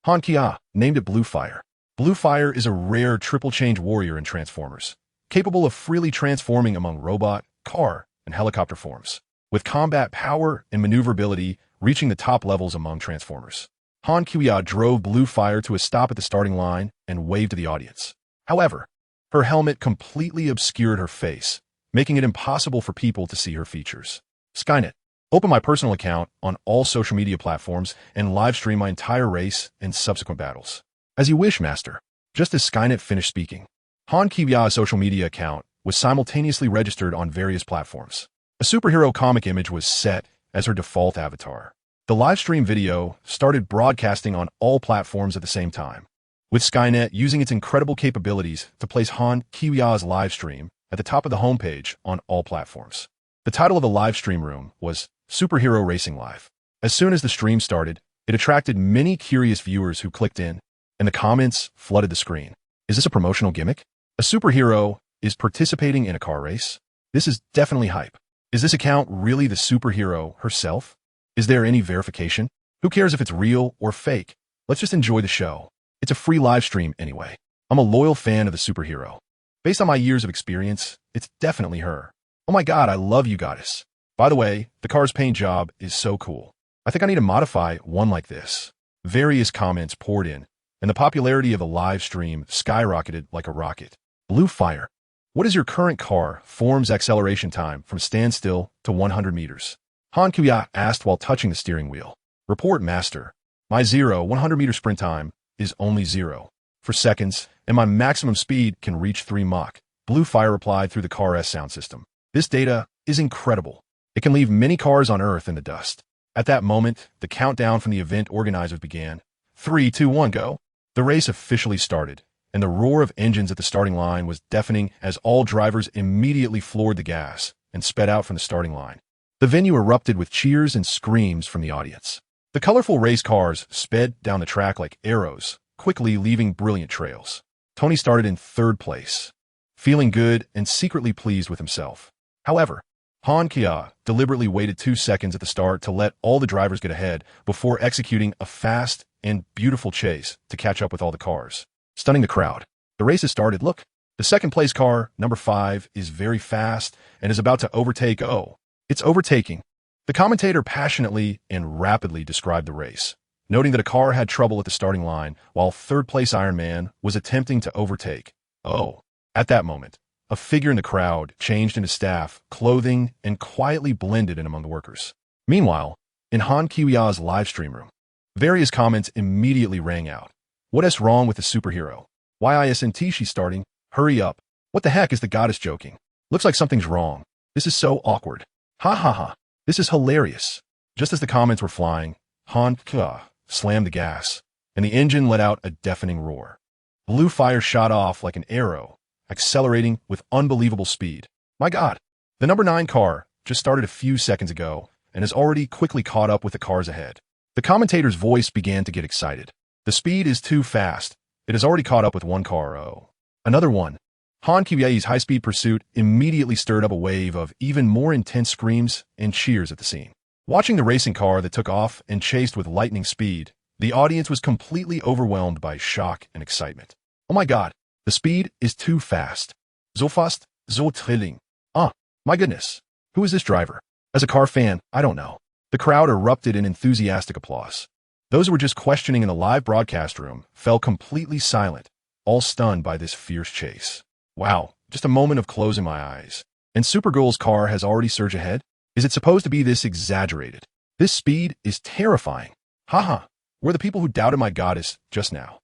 Han Kiwiya named it Bluefire. Bluefire is a rare triple-change warrior in Transformers, capable of freely transforming among robot, car, and helicopter forms, with combat power and maneuverability reaching the top levels among Transformers. Han Kuya drove Blue Fire to a stop at the starting line and waved to the audience. However, her helmet completely obscured her face, making it impossible for people to see her features. Skynet. Open my personal account on all social media platforms and live stream my entire race and subsequent battles. As you wish, Master. Just as Skynet finished speaking, Han Kuya's social media account was simultaneously registered on various platforms. A superhero comic image was set as her default avatar. The live stream video started broadcasting on all platforms at the same time, with Skynet using its incredible capabilities to place Han Kuya's live stream at the top of the homepage on all platforms. The title of the live stream room was Superhero Racing Live. As soon as the stream started, it attracted many curious viewers who clicked in, and the comments flooded the screen. Is this a promotional gimmick? A superhero is participating in a car race? This is definitely hype. Is this account really the superhero herself? Is there any verification? Who cares if it's real or fake? Let's just enjoy the show. It's a free live stream anyway. I'm a loyal fan of the superhero. Based on my years of experience, it's definitely her. Oh my god, I love you, goddess. By the way, the car's paint job is so cool. I think I need to modify one like this. Various comments poured in, and the popularity of the live stream skyrocketed like a rocket. Blue Fire. What is your current car form's acceleration time from standstill to 100 meters? Han Kuya asked while touching the steering wheel. Report, Master. My 100-meter sprint time is only 0 for seconds, and my maximum speed can reach 3 Mach. Blue Fire replied through the car's sound system. This data is incredible. It can leave many cars on Earth in the dust. At that moment, the countdown from the event organizers began. 3, 2, 1, go. The race officially started, and the roar of engines at the starting line was deafening as all drivers immediately floored the gas and sped out from the starting line. The venue erupted with cheers and screams from the audience. The colorful race cars sped down the track like arrows, quickly leaving brilliant trails. Tony started in 3rd place, feeling good and secretly pleased with himself. However, Han Kia deliberately waited 2 seconds at the start to let all the drivers get ahead before executing a fast and beautiful chase to catch up with all the cars, stunning the crowd. The race has started. Look, the 2nd place car, number 5, is very fast and is about to overtake. Oh, it's overtaking. The commentator passionately and rapidly described the race, noting that a car had trouble at the starting line while 3rd place Iron Man was attempting to overtake. Oh, at that moment, a figure in the crowd changed into staff, clothing, and quietly blended in among the workers. Meanwhile, in Han Kuya's live stream room, various comments immediately rang out. What is wrong with the superhero? Why isn't she starting? Hurry up. What the heck is the goddess joking? Looks like something's wrong. This is so awkward. Ha ha ha. This is hilarious. Just as the comments were flying, Han Kuya slammed the gas, and the engine let out a deafening roar. Blue Fire shot off like an arrow, accelerating with unbelievable speed. My god, the number 9 car just started a few seconds ago and has already quickly caught up with the cars ahead. The commentator's voice began to get excited. The speed is too fast. It has already caught up with 1 car. Oh, another one. Han Kuya's high-speed pursuit immediately stirred up a wave of even more intense screams and cheers at the scene. Watching the racing car that took off and chased with lightning speed, the audience was completely overwhelmed by shock and excitement. Oh my god, the speed is too fast. So fast, so thrilling. My goodness. Who is this driver? As a car fan, I don't know. The crowd erupted in enthusiastic applause. Those who were just questioning in the live broadcast room fell completely silent, all stunned by this fierce chase. Wow, just a moment of closing my eyes. And Supergirl's car has already surged ahead? Is it supposed to be this exaggerated? This speed is terrifying. Haha, we're the people who doubted my goddess just now.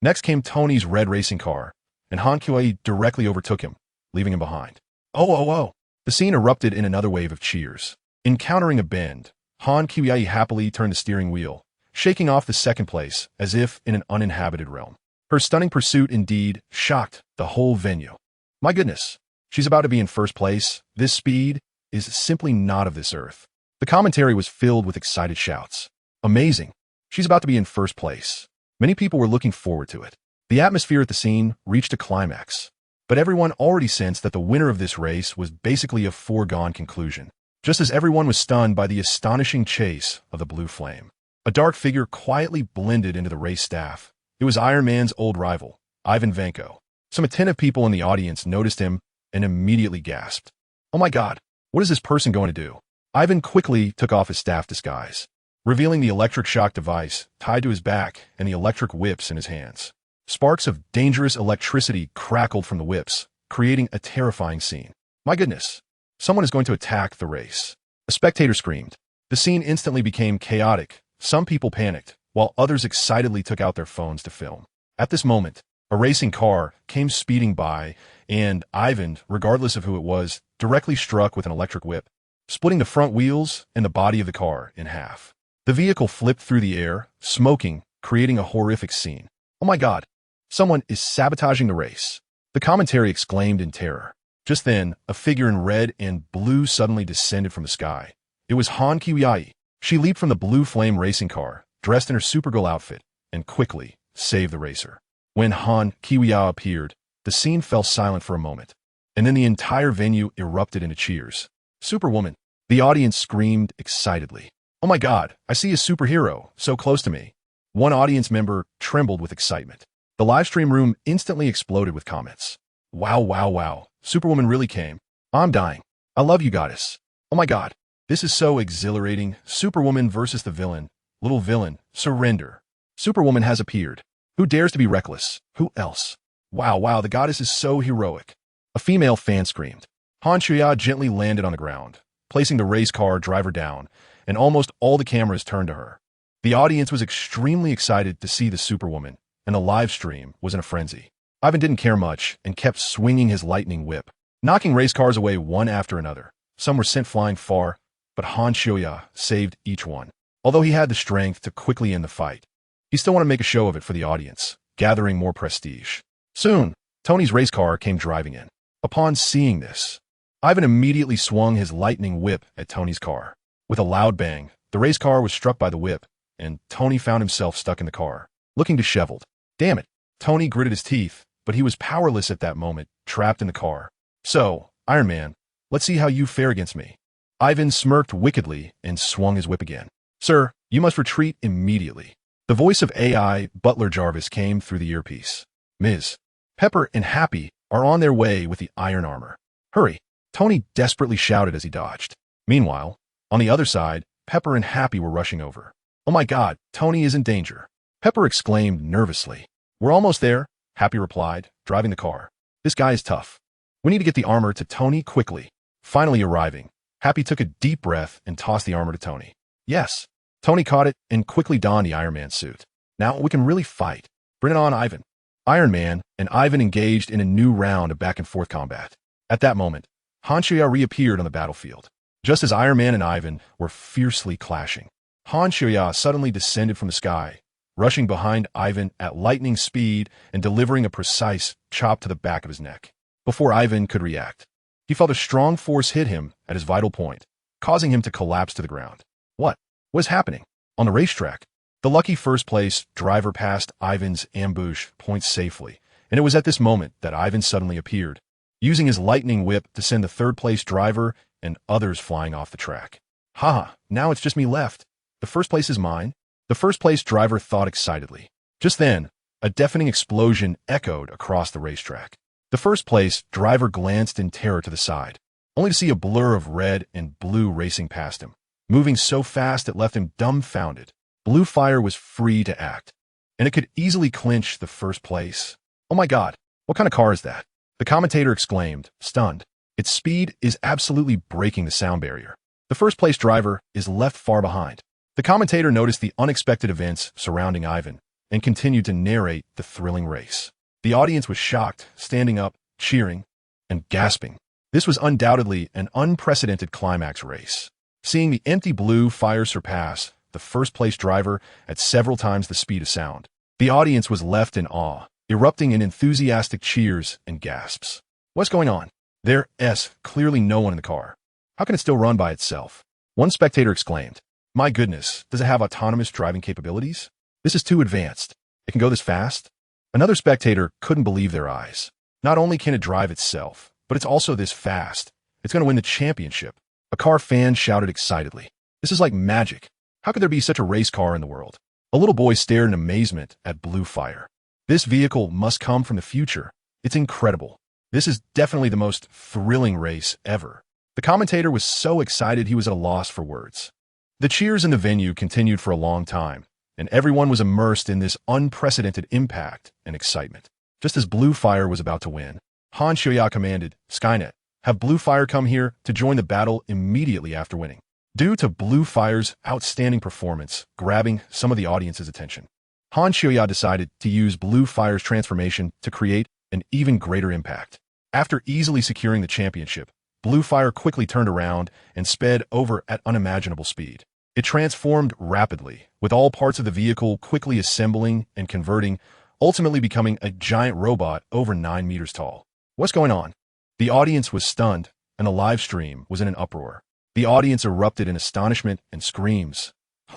Next came Tony's red racing car, and Han Kuya directly overtook him, leaving him behind. Oh. The scene erupted in another wave of cheers. Encountering a bend, Han Kuya happily turned the steering wheel, shaking off the 2nd place as if in an uninhabited realm. Her stunning pursuit indeed shocked the whole venue. My goodness, she's about to be in 1st place. This speed is simply not of this earth. The commentary was filled with excited shouts. Amazing. She's about to be in 1st place. Many people were looking forward to it. The atmosphere at the scene reached a climax, but everyone already sensed that the winner of this race was basically a foregone conclusion, just as everyone was stunned by the astonishing chase of the blue flame. A dark figure quietly blended into the race staff. It was Iron Man's old rival, Ivan Vanko. Some attentive people in the audience noticed him and immediately gasped. Oh my god, What is this person going to do? Ivan quickly took off his staff disguise, revealing the electric shock device tied to his back and the electric whips in his hands. Sparks of dangerous electricity crackled from the whips, creating a terrifying scene. My goodness! Someone is going to attack the race. A spectator screamed. The scene instantly became chaotic. Some people panicked, while others excitedly took out their phones to film. At this moment, a racing car came speeding by, and Ivan, regardless of who it was, directly struck with an electric whip, splitting the front wheels and the body of the car in half. The vehicle flipped through the air, smoking, creating a horrific scene. Oh my God! Someone is sabotaging the race. The commentary exclaimed in terror. Just then, a figure in red and blue suddenly descended from the sky. It was Han Kiwiai. She leaped from the blue flame racing car, dressed in her Supergirl outfit, and quickly saved the racer. When Han Kiwiai appeared, the scene fell silent for a moment, and then the entire venue erupted into cheers. Superwoman! The audience screamed excitedly. Oh my God, I see a superhero, so close to me. One audience member trembled with excitement. The livestream room instantly exploded with comments. Wow, wow, wow. Superwoman really came. I'm dying. I love you, goddess. Oh my God. This is so exhilarating. Superwoman versus the villain. Little villain, surrender. Superwoman has appeared. Who dares to be reckless? Who else? Wow, wow, the goddess is so heroic. A female fan screamed. Han Chuya gently landed on the ground, placing the race car driver down, and almost all the cameras turned to her. The audience was extremely excited to see the Superwoman, and the live stream was in a frenzy. Ivan didn't care much and kept swinging his lightning whip, knocking race cars away one after another. Some were sent flying far, but Han Chuya saved each one. Although he had the strength to quickly end the fight, he still wanted to make a show of it for the audience, gathering more prestige. Soon, Tony's race car came driving in. Upon seeing this, Ivan immediately swung his lightning whip at Tony's car. With a loud bang, the race car was struck by the whip, and Tony found himself stuck in the car, looking disheveled. Damn it! Tony gritted his teeth, but he was powerless at that moment, trapped in the car. So, Iron Man, let's see how you fare against me. Ivan smirked wickedly and swung his whip again. Sir, you must retreat immediately. The voice of AI Butler Jarvis came through the earpiece. Ms. Pepper and Happy are on their way with the iron armor. Hurry! Tony desperately shouted as he dodged. Meanwhile, on the other side, Pepper and Happy were rushing over. Oh my God, Tony is in danger. Pepper exclaimed nervously. We're almost there, Happy replied, driving the car. This guy is tough. We need to get the armor to Tony quickly. Finally arriving, Happy took a deep breath and tossed the armor to Tony. Yes. Tony caught it and quickly donned the Iron Man suit. Now we can really fight. Bring it on, Ivan. Iron Man and Ivan engaged in a new round of back-and-forth combat. At that moment, Han Chuya reappeared on the battlefield. Just as Iron Man and Ivan were fiercely clashing, Han Chuya suddenly descended from the sky, rushing behind Ivan at lightning speed and delivering a precise chop to the back of his neck. Before Ivan could react, he felt a strong force hit him at his vital point, causing him to collapse to the ground. What was happening? On the racetrack, the lucky first-place driver passed Ivan's ambush point safely, and it was at this moment that Ivan suddenly appeared, using his lightning whip to send the third-place driver and others flying off the track. Haha, now it's just me left. The first place is mine. The first-place driver thought excitedly. Just then, a deafening explosion echoed across the racetrack. The first-place driver glanced in terror to the side, only to see a blur of red and blue racing past him, moving so fast it left him dumbfounded. Blue fire was free to act, and it could easily clinch the first place. Oh my God, what kind of car is that? The commentator exclaimed, stunned. Its speed is absolutely breaking the sound barrier. The first-place driver is left far behind. The commentator noticed the unexpected events surrounding Ivan and continued to narrate the thrilling race. The audience was shocked, standing up, cheering, and gasping. This was undoubtedly an unprecedented climax race. Seeing the empty blue fire surpass the first-place driver at several times the speed of sound, the audience was left in awe, erupting in enthusiastic cheers and gasps. What's going on? There's clearly no one in the car. How can it still run by itself? One spectator exclaimed. My goodness, does it have autonomous driving capabilities? This is too advanced. It can go this fast? Another spectator couldn't believe their eyes. Not only can it drive itself, but it's also this fast. It's going to win the championship. A car fan shouted excitedly. This is like magic. How could there be such a race car in the world? A little boy stared in amazement at blue fire. This vehicle must come from the future. It's incredible. This is definitely the most thrilling race ever. The commentator was so excited he was at a loss for words. The cheers in the venue continued for a long time, and everyone was immersed in this unprecedented impact and excitement. Just as Blue Fire was about to win, Han Xiuya commanded, Skynet, have Blue Fire come here to join the battle immediately after winning. Due to Blue Fire's outstanding performance grabbing some of the audience's attention, Han Xiuya decided to use Blue Fire's transformation to create an even greater impact. After easily securing the championship, Blue Fire quickly turned around and sped over at unimaginable speed. It transformed rapidly, with all parts of the vehicle quickly assembling and converting, ultimately becoming a giant robot over 9 meters tall. What's going on? The audience was stunned, and the live stream was in an uproar. The audience erupted in astonishment and screams.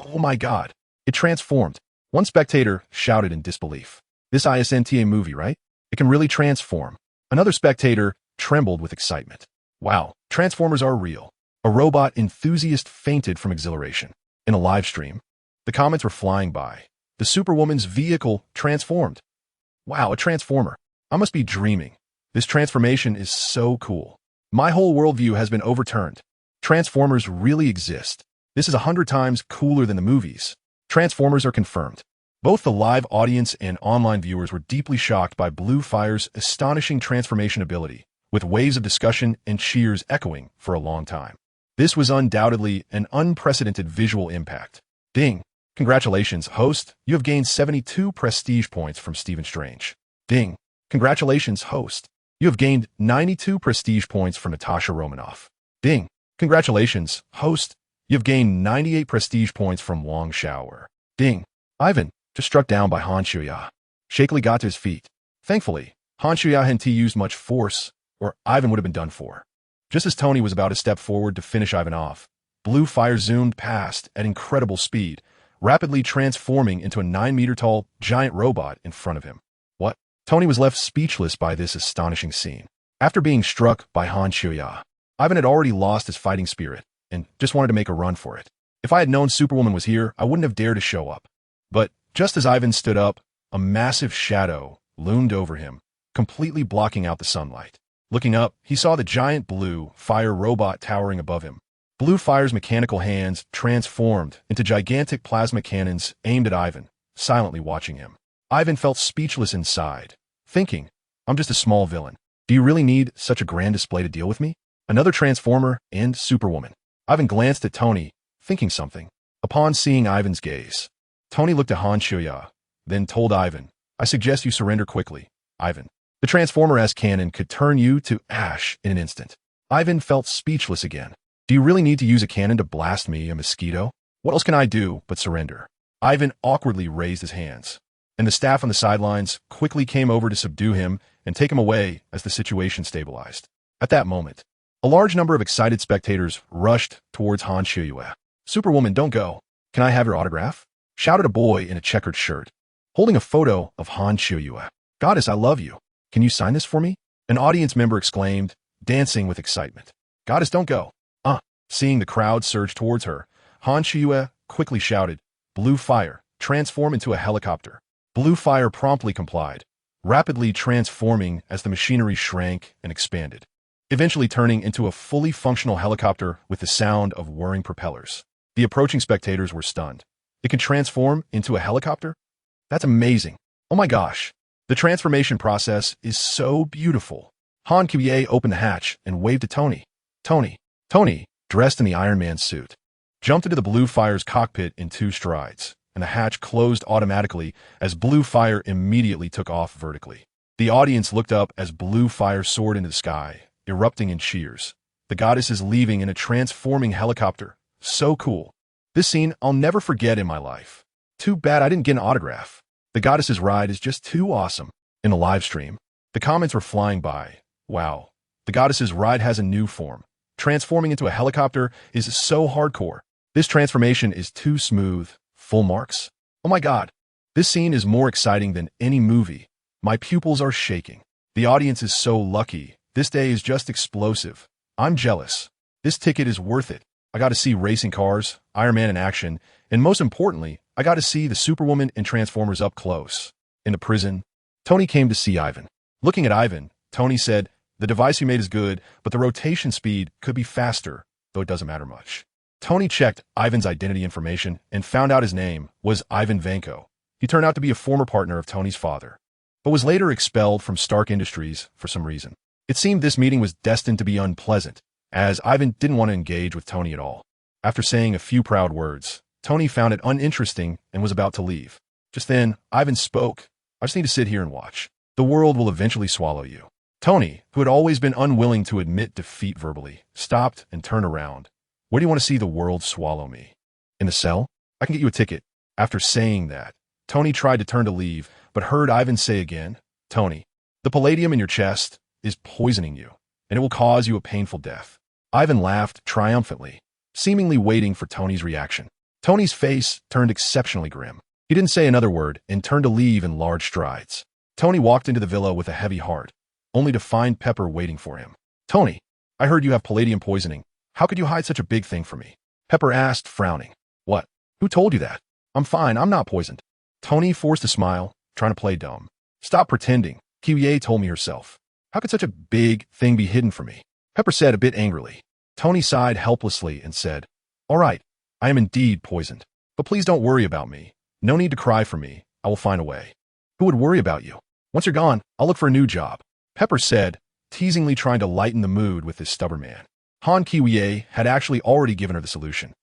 Oh my God! It transformed. One spectator shouted in disbelief. This isn't a movie, right? It can really transform. Another spectator trembled with excitement. Wow, Transformers are real. A robot enthusiast fainted from exhilaration. In a live stream, the comments were flying by. The Superwoman's vehicle transformed. Wow, a transformer. I must be dreaming. This transformation is so cool. My whole worldview has been overturned. Transformers really exist. This is 100 times cooler than the movies. Transformers are confirmed. Both the live audience and online viewers were deeply shocked by Blue Fire's astonishing transformation ability, with waves of discussion and cheers echoing for a long time. This was undoubtedly an unprecedented visual impact. Ding! Congratulations, host. You have gained 72 prestige points from Stephen Strange. Ding! Congratulations, host. You have gained 92 prestige points from Natasha Romanoff. Ding! Congratulations, host. You have gained 98 prestige points from Wang Xiaoer. Ding! Ivan, just struck down by Han Xiuya. Shakily got to his feet. Thankfully, Han Xiuya hadn't used much force, or Ivan would have been done for. Just as Tony was about to step forward to finish Ivan off, Blue Fire zoomed past at incredible speed, rapidly transforming into a 9-meter-tall giant robot in front of him. What? Tony was left speechless by this astonishing scene. After being struck by Han Xiuya, Ivan had already lost his fighting spirit and just wanted to make a run for it. If I had known Superwoman was here, I wouldn't have dared to show up. But just as Ivan stood up, a massive shadow loomed over him, completely blocking out the sunlight. Looking up, he saw the giant Blue Fire robot towering above him. Blue Fire's mechanical hands transformed into gigantic plasma cannons aimed at Ivan, silently watching him. Ivan felt speechless inside, thinking, I'm just a small villain. Do you really need such a grand display to deal with me? Another Transformer and Superwoman. Ivan glanced at Tony, thinking something. Upon seeing Ivan's gaze, Tony looked at Han Xiuya, then told Ivan, I suggest you surrender quickly, Ivan. The Transformer-esque cannon could turn you to ash in an instant. Ivan felt speechless again. Do you really need to use a cannon to blast me, a mosquito? What else can I do but surrender? Ivan awkwardly raised his hands, and the staff on the sidelines quickly came over to subdue him and take him away as the situation stabilized. At that moment, a large number of excited spectators rushed towards Han Xiuya. Superwoman, don't go. Can I have your autograph? Shouted a boy in a checkered shirt, holding a photo of Han Xiuya. Goddess, I love you. Can you sign this for me? An audience member exclaimed, dancing with excitement. Goddess, don't go. Seeing the crowd surge towards her, Han Xiuya quickly shouted, Blue Fire, transform into a helicopter. Blue Fire promptly complied, rapidly transforming as the machinery shrank and expanded, eventually turning into a fully functional helicopter with the sound of whirring propellers. The approaching spectators were stunned. It can transform into a helicopter? That's amazing. Oh my gosh. The transformation process is so beautiful. Han Xiuya opened the hatch and waved to Tony. Tony, dressed in the Iron Man suit, jumped into the Blue Fire's cockpit in 2 strides, and the hatch closed automatically as Blue Fire immediately took off vertically. The audience looked up as Blue Fire soared into the sky, erupting in cheers. The goddess is leaving in a transforming helicopter. So cool. This scene I'll never forget in my life. Too bad I didn't get an autograph. The goddess's ride is just too awesome. In the live stream, the comments were flying by. Wow, the goddess's ride has a new form. Transforming into a helicopter is so hardcore. This transformation is too smooth. Full marks. Oh my God. This scene is more exciting than any movie. My pupils are shaking. The audience is so lucky. This day is just explosive. I'm jealous. This ticket is worth it. I got to see racing cars, Iron Man in action, and most importantly, I got to see the Superwoman and Transformers up close. In the prison, Tony came to see Ivan. Looking at Ivan, Tony said, The device you made is good, but the rotation speed could be faster, though it doesn't matter much. Tony checked Ivan's identity information and found out his name was Ivan Vanko. He turned out to be a former partner of Tony's father, but was later expelled from Stark Industries for some reason. It seemed this meeting was destined to be unpleasant, as Ivan didn't want to engage with Tony at all. After saying a few proud words, Tony found it uninteresting and was about to leave. Just then, Ivan spoke. "I just need to sit here and watch. The world will eventually swallow you." Tony, who had always been unwilling to admit defeat verbally, stopped and turned around. "Where do you want to see the world swallow me? In the cell? I can get you a ticket." After saying that, Tony tried to turn to leave, but heard Ivan say again, "Tony, the palladium in your chest is poisoning you, and it will cause you a painful death." Ivan laughed triumphantly, seemingly waiting for Tony's reaction. Tony's face turned exceptionally grim. He didn't say another word and turned to leave in large strides. Tony walked into the villa with a heavy heart, only to find Pepper waiting for him. "Tony, I heard you have palladium poisoning. How could you hide such a big thing from me?" Pepper asked, frowning. "What? Who told you that?" "I'm fine, I'm not poisoned." Tony forced a smile, trying to play dumb. "Stop pretending. Kiwie told me herself. How could such a big thing be hidden from me?" Pepper said a bit angrily. Tony sighed helplessly and said, "All right, I am indeed poisoned. But please don't worry about me. No need to cry for me. I will find a way." "Who would worry about you? Once you're gone, I'll look for a new job," Pepper said, teasingly trying to lighten the mood with this stubborn man. Han Kiwie had actually already given her the solution.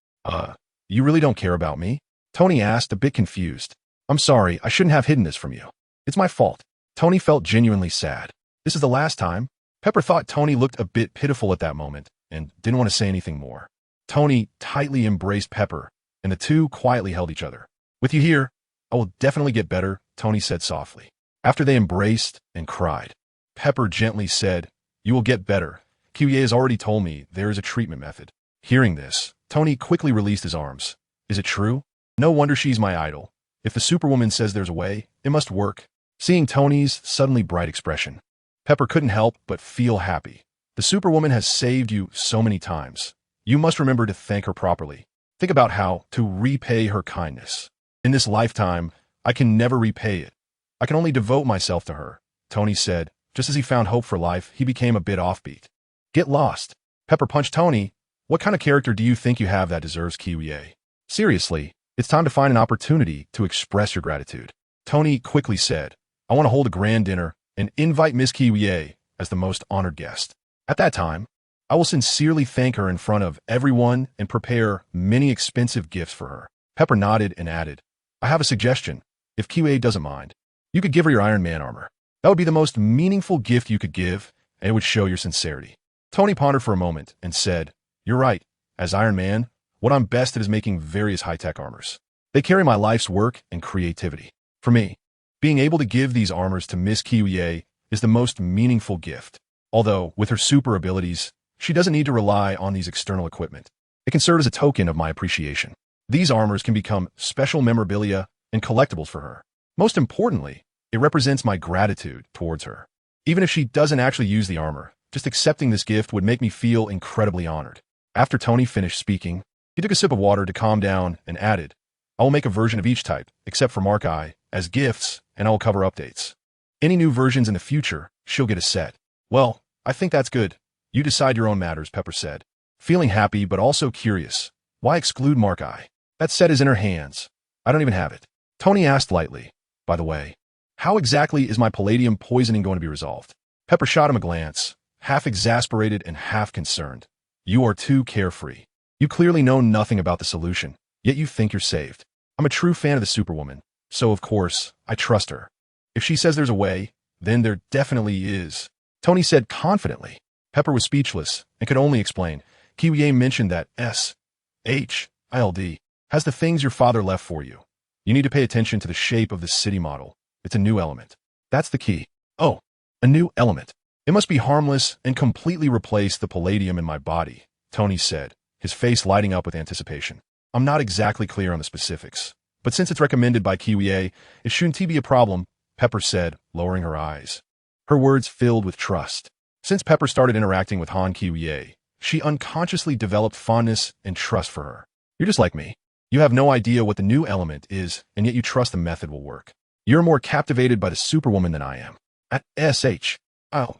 You really don't care about me?" Tony asked, a bit confused. "I'm sorry, I shouldn't have hidden this from you. It's my fault." Tony felt genuinely sad. This is the last time. Pepper thought Tony looked a bit pitiful at that moment and didn't want to say anything more. Tony tightly embraced Pepper, and the two quietly held each other. "With you here, I will definitely get better," Tony said softly. After they embraced and cried, Pepper gently said, "You will get better. Kiwie has already told me there is a treatment method." Hearing this, Tony quickly released his arms. "Is it true? No wonder she's my idol. If the Superwoman says there's a way, it must work." Seeing Tony's suddenly bright expression, Pepper couldn't help but feel happy. "The Superwoman has saved you so many times. You must remember to thank her properly. Think about how to repay her kindness. In this lifetime, I can never repay it. I can only devote myself to her," Tony said. Just as he found hope for life, he became a bit offbeat. "Get lost." Pepper punched Tony. "What kind of character do you think you have that deserves Kiwie? Seriously, it's time to find an opportunity to express your gratitude." Tony quickly said, "I want to hold a grand dinner and invite Miss Kiwie as the most honored guest. At that time, I will sincerely thank her in front of everyone and prepare many expensive gifts for her." Pepper nodded and added, "I have a suggestion. If Kiwie doesn't mind, you could give her your Iron Man armor. That would be the most meaningful gift you could give, and it would show your sincerity." Tony pondered for a moment and said, "You're right. As Iron Man, what I'm best at is making various high-tech armors. They carry my life's work and creativity. For me, being able to give these armors to Miss Kiwie is the most meaningful gift. Although, with her super abilities, she doesn't need to rely on these external equipment. It can serve as a token of my appreciation. These armors can become special memorabilia and collectibles for her. Most importantly, it represents my gratitude towards her. Even if she doesn't actually use the armor, just accepting this gift would make me feel incredibly honored." After Tony finished speaking, he took a sip of water to calm down and added, "I will make a version of each type, except for Mark I, as gifts, and I will cover updates. Any new versions in the future, she'll get a set." "Well, I think that's good. You decide your own matters," Pepper said, feeling happy but also curious. Why exclude Mark I? That set is in her hands. I don't even have it. Tony asked lightly, "By the way, how exactly is my palladium poisoning going to be resolved?" Pepper shot him a glance, half exasperated and half concerned. "You are too carefree. You clearly know nothing about the solution, yet you think you're saved. I'm a true fan of the Superwoman, so of course, I trust her. If she says there's a way, then there definitely is," Tony said confidently. Pepper was speechless and could only explain. "Kiwie mentioned that SHILD has the things your father left for you. You need to pay attention to the shape of the city model. It's a new element. That's the key." "Oh, a new element. It must be harmless and completely replace the palladium in my body," Tony said, his face lighting up with anticipation. "I'm not exactly clear on the specifics, but since it's recommended by Kiwie, it shouldn't be a problem," Pepper said, lowering her eyes. Her words filled with trust. Since Pepper started interacting with Han Kiwie, she unconsciously developed fondness and trust for her. "You're just like me. You have no idea what the new element is, and yet you trust the method will work. You're more captivated by the Superwoman than I am." At SH. "Oh,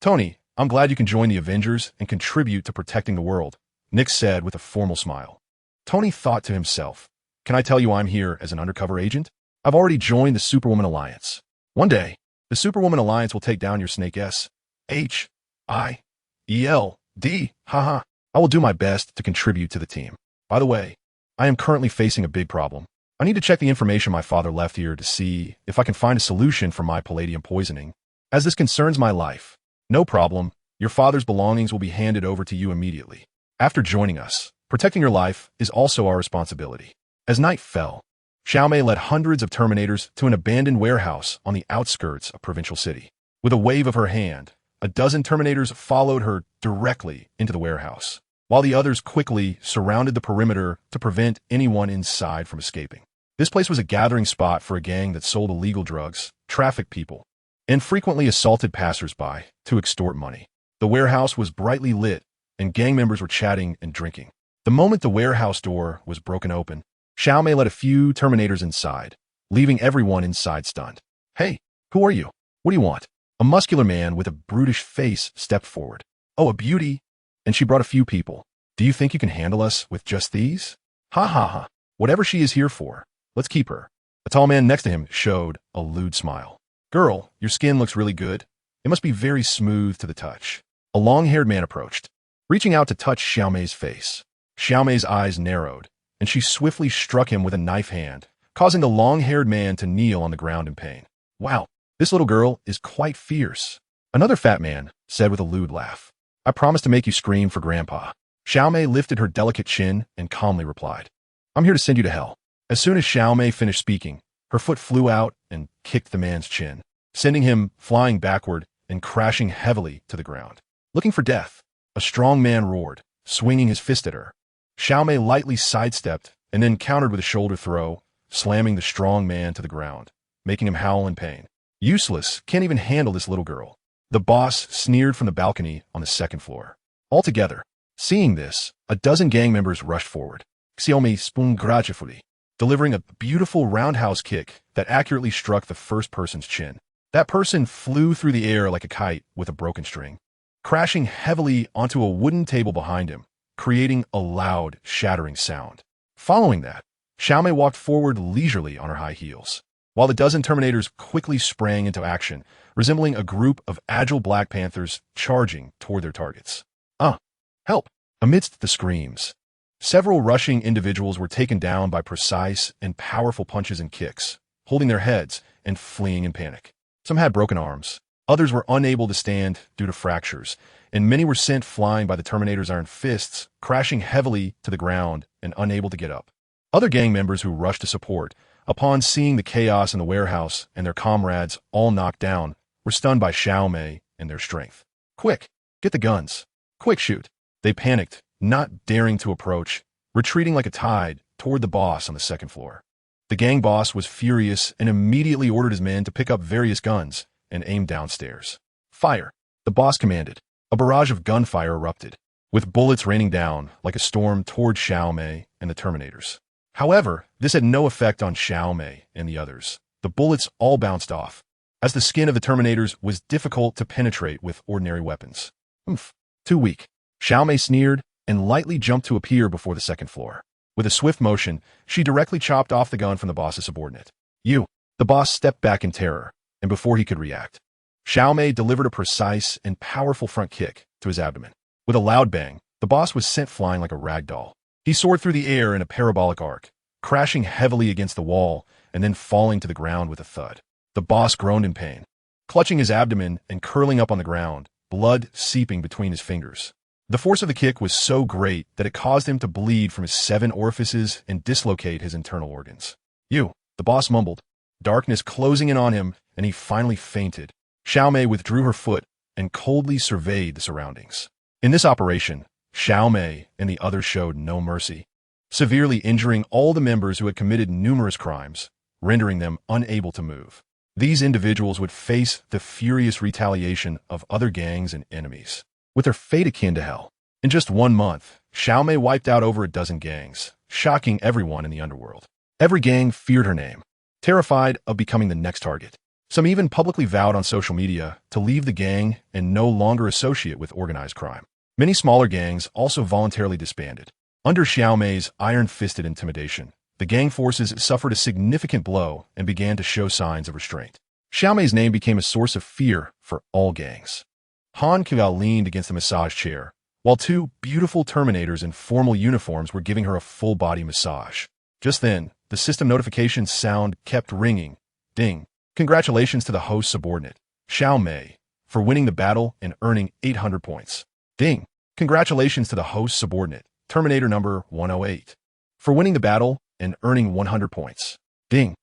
Tony, I'm glad you can join the Avengers and contribute to protecting the world, Nick said with a formal smile. Tony thought to himself, can I tell you I'm here as an undercover agent? I've already joined the Superwoman Alliance. One day, the Superwoman Alliance will take down your Snake S-H-I-E-L-D. Haha. I will do my best to contribute to the team. By the way, I am currently facing a big problem. I need to check the information my father left here to see if I can find a solution for my palladium poisoning, as this concerns my life. No problem. Your father's belongings will be handed over to you immediately. After joining us, protecting your life is also our responsibility. As night fell, Xiaomei led hundreds of Terminators to an abandoned warehouse on the outskirts of Provincial City. With a wave of her hand, a dozen Terminators followed her directly into the warehouse, while the others quickly surrounded the perimeter to prevent anyone inside from escaping. This place was a gathering spot for a gang that sold illegal drugs, trafficked people, and frequently assaulted passers-by to extort money. The warehouse was brightly lit, and gang members were chatting and drinking. The moment the warehouse door was broken open, Xiaomei led a few Terminators inside, leaving everyone inside stunned. Hey, who are you? What do you want? A muscular man with a brutish face stepped forward. Oh, a beauty. And she brought a few people. Do you think you can handle us with just these? Ha ha ha. Whatever she is here for, let's keep her. A tall man next to him showed a lewd smile. Girl, your skin looks really good. It must be very smooth to the touch. A long-haired man approached, reaching out to touch Xiaomei's face. Xiaomei's eyes narrowed, and she swiftly struck him with a knife hand, causing the long-haired man to kneel on the ground in pain. Wow, this little girl is quite fierce. Another fat man said with a lewd laugh. I promise to make you scream for Grandpa. Xiaomei lifted her delicate chin and calmly replied, I'm here to send you to hell. As soon as Xiaomei finished speaking, her foot flew out and kicked the man's chin, sending him flying backward and crashing heavily to the ground. Looking for death, a strong man roared, swinging his fist at her. Xiaomei lightly sidestepped and then countered with a shoulder throw, slamming the strong man to the ground, making him howl in pain. Useless, can't even handle this little girl. The boss sneered from the balcony on the second floor. Altogether, seeing this, a dozen gang members rushed forward. Xiaomei spun gracefully, delivering a beautiful roundhouse kick that accurately struck the first person's chin. That person flew through the air like a kite with a broken string, crashing heavily onto a wooden table behind him, creating a loud, shattering sound. Following that, Xiaomei walked forward leisurely on her high heels, while the dozen Terminators quickly sprang into action, resembling a group of agile Black Panthers charging toward their targets. Help! Amidst the screams, several rushing individuals were taken down by precise and powerful punches and kicks, holding their heads and fleeing in panic. Some had broken arms, others were unable to stand due to fractures, and many were sent flying by the Terminator's iron fists, crashing heavily to the ground and unable to get up. Other gang members who rushed to support, upon seeing the chaos in the warehouse and their comrades all knocked down, were stunned by Xiaomei and their strength. Quick, get the guns. Quick, shoot. They panicked, not daring to approach, retreating like a tide toward the boss on the second floor. The gang boss was furious and immediately ordered his men to pick up various guns and aim downstairs. Fire, the boss commanded. A barrage of gunfire erupted, with bullets raining down like a storm toward Xiaomei and the Terminators. However, this had no effect on Xiaomei and the others. The bullets all bounced off, as the skin of the Terminators was difficult to penetrate with ordinary weapons. Too weak. Xiaomei sneered and lightly jumped to appear before the second floor. With a swift motion, she directly chopped off the gun from the boss's subordinate. You! The boss stepped back in terror, and before he could react, Xiaomei delivered a precise and powerful front kick to his abdomen. With a loud bang, the boss was sent flying like a rag doll. He soared through the air in a parabolic arc, crashing heavily against the wall and then falling to the ground with a thud. The boss groaned in pain, clutching his abdomen and curling up on the ground, blood seeping between his fingers. The force of the kick was so great that it caused him to bleed from his 7 orifices and dislocate his internal organs. You! The boss mumbled, darkness closing in on him, and he finally fainted. Xiaomei withdrew her foot and coldly surveyed the surroundings. In this operation, Xiaomei and the others showed no mercy, severely injuring all the members who had committed numerous crimes, rendering them unable to move. These individuals would face the furious retaliation of other gangs and enemies, with their fate akin to hell. In just 1 month, Xiaomei wiped out over a dozen gangs, shocking everyone in the underworld. Every gang feared her name, terrified of becoming the next target. Some even publicly vowed on social media to leave the gang and no longer associate with organized crime. Many smaller gangs also voluntarily disbanded. Under Xiao Mei's iron-fisted intimidation, the gang forces suffered a significant blow and began to show signs of restraint. Xiao Mei's name became a source of fear for all gangs. Han Qiao leaned against the massage chair, while two beautiful Terminators in formal uniforms were giving her a full-body massage. Just then, the system notification sound kept ringing. Ding. Congratulations to the host subordinate, Xiao Mei, for winning the battle and earning 800 points. Ding. Congratulations to the host subordinate, Terminator number 108, for winning the battle and earning 100 points. Ding.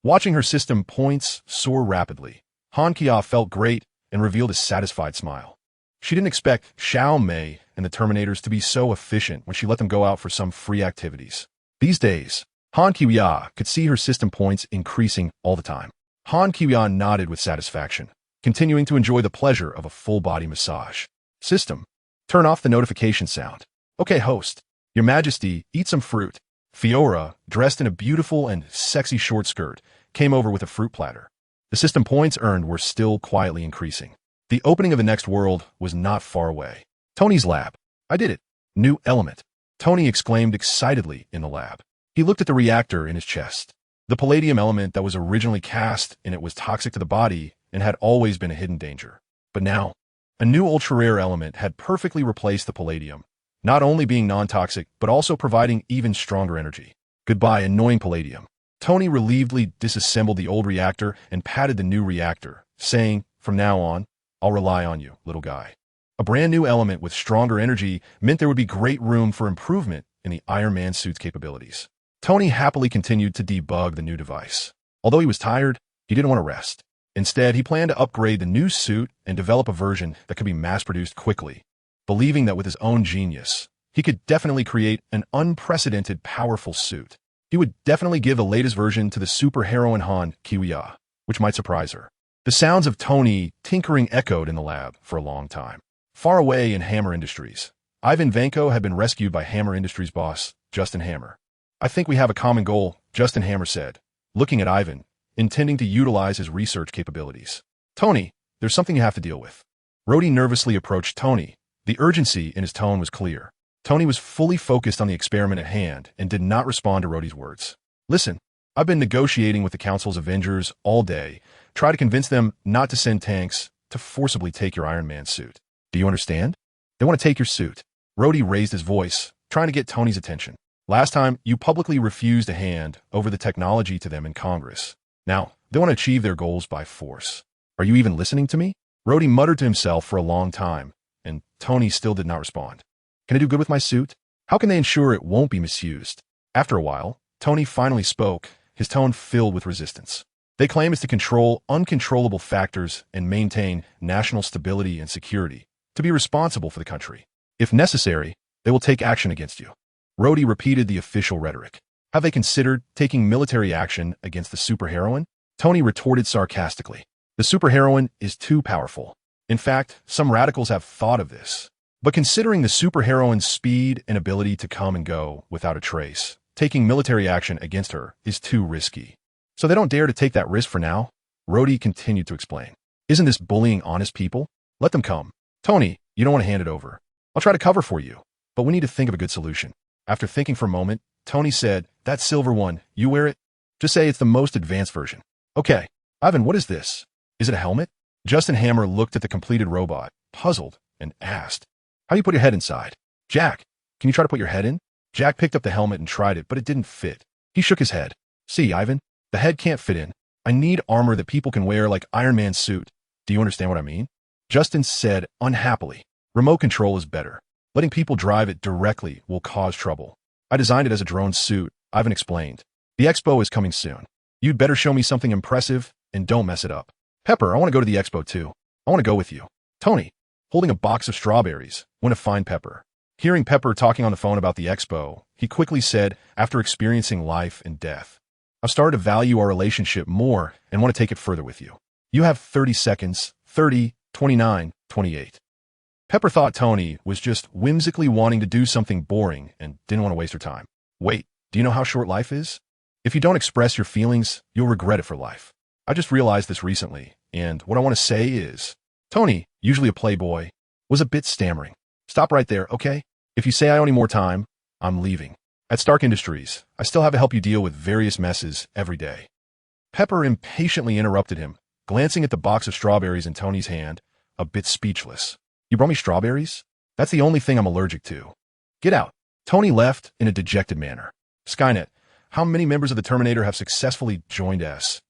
Watching her system points soar rapidly, Han Kia felt great and revealed a satisfied smile. She didn't expect Xiao Mei and the Terminators to be so efficient when she let them go out for some free activities. These days, Han Kia could see her system points increasing all the time. Han Kia nodded with satisfaction, continuing to enjoy the pleasure of a full-body massage. System. Turn off the notification sound. Okay, host. Your Majesty, eat some fruit. Fiora, dressed in a beautiful and sexy short skirt, came over with a fruit platter. The system points earned were still quietly increasing. The opening of the next world was not far away. Tony's lab. I did it. New element. Tony exclaimed excitedly in the lab. He looked at the reactor in his chest. The palladium element that was originally cast in it was toxic to the body and had always been a hidden danger. But now, a new ultra-rare element had perfectly replaced the palladium, not only being non-toxic, but also providing even stronger energy. Goodbye, annoying palladium. Tony relievedly disassembled the old reactor and patted the new reactor, saying, from now on, I'll rely on you, little guy. A brand new element with stronger energy meant there would be great room for improvement in the Iron Man suit's capabilities. Tony happily continued to debug the new device. Although he was tired, he didn't want to rest. Instead, he planned to upgrade the new suit and develop a version that could be mass-produced quickly, believing that with his own genius, he could definitely create an unprecedented, powerful suit. He would definitely give the latest version to the superheroine Han Kiwiya, which might surprise her. The sounds of Tony tinkering echoed in the lab for a long time. Far away in Hammer Industries, Ivan Vanko had been rescued by Hammer Industries boss, Justin Hammer. I think we have a common goal, Justin Hammer said, looking at Ivan, intending to utilize his research capabilities. Tony, there's something you have to deal with. Rhodey nervously approached Tony. The urgency in his tone was clear. Tony was fully focused on the experiment at hand and did not respond to Rhodey's words. Listen, I've been negotiating with the Council's Avengers all day. Try to convince them not to send tanks to forcibly take your Iron Man suit. Do you understand? They want to take your suit. Rhodey raised his voice, trying to get Tony's attention. Last time, you publicly refused to hand over the technology to them in Congress. Now, they want to achieve their goals by force. Are you even listening to me? Rhodey muttered to himself for a long time, and Tony still did not respond. Can I do good with my suit? How can they ensure it won't be misused? After a while, Tony finally spoke, his tone filled with resistance. They claim is to control uncontrollable factors and maintain national stability and security, to be responsible for the country. If necessary, they will take action against you. Rhodey repeated the official rhetoric. Have they considered taking military action against the superheroine? Tony retorted sarcastically. The superheroine is too powerful. In fact, some radicals have thought of this. But considering the superheroine's speed and ability to come and go without a trace, taking military action against her is too risky. So they don't dare to take that risk for now? Rhodey continued to explain. Isn't this bullying honest people? Let them come. Tony, you don't want to hand it over. I'll try to cover for you, but we need to think of a good solution. After thinking for a moment, Tony said, that silver one, you wear it? Just say it's the most advanced version. Okay. Ivan, what is this? Is it a helmet? Justin Hammer looked at the completed robot, puzzled, and asked, how do you put your head inside? Jack, can you try to put your head in? Jack picked up the helmet and tried it, but it didn't fit. He shook his head. See, Ivan, the head can't fit in. I need armor that people can wear like Iron Man's suit. Do you understand what I mean? Justin said unhappily, remote control is better. Letting people drive it directly will cause trouble. I designed it as a drone suit, Ivan explained. The expo is coming soon. You'd better show me something impressive and don't mess it up. Pepper, I want to go to the expo too. I want to go with you. Tony, holding a box of strawberries, went to find Pepper. Hearing Pepper talking on the phone about the expo, he quickly said, after experiencing life and death, I've started to value our relationship more and want to take it further with you. You have 30 seconds, 30, 29, 28. Pepper thought Tony was just whimsically wanting to do something boring and didn't want to waste her time. Wait, do you know how short life is? If you don't express your feelings, you'll regret it for life. I just realized this recently, and what I want to say is, Tony, usually a playboy, was a bit stammering. Stop right there, okay? If you say I owe any more time, I'm leaving. At Stark Industries, I still have to help you deal with various messes every day. Pepper impatiently interrupted him, glancing at the box of strawberries in Tony's hand, a bit speechless. You brought me strawberries? That's the only thing I'm allergic to. Get out. Tony left in a dejected manner. Skynet, how many members of the Terminator have successfully joined S.H.I.L.D.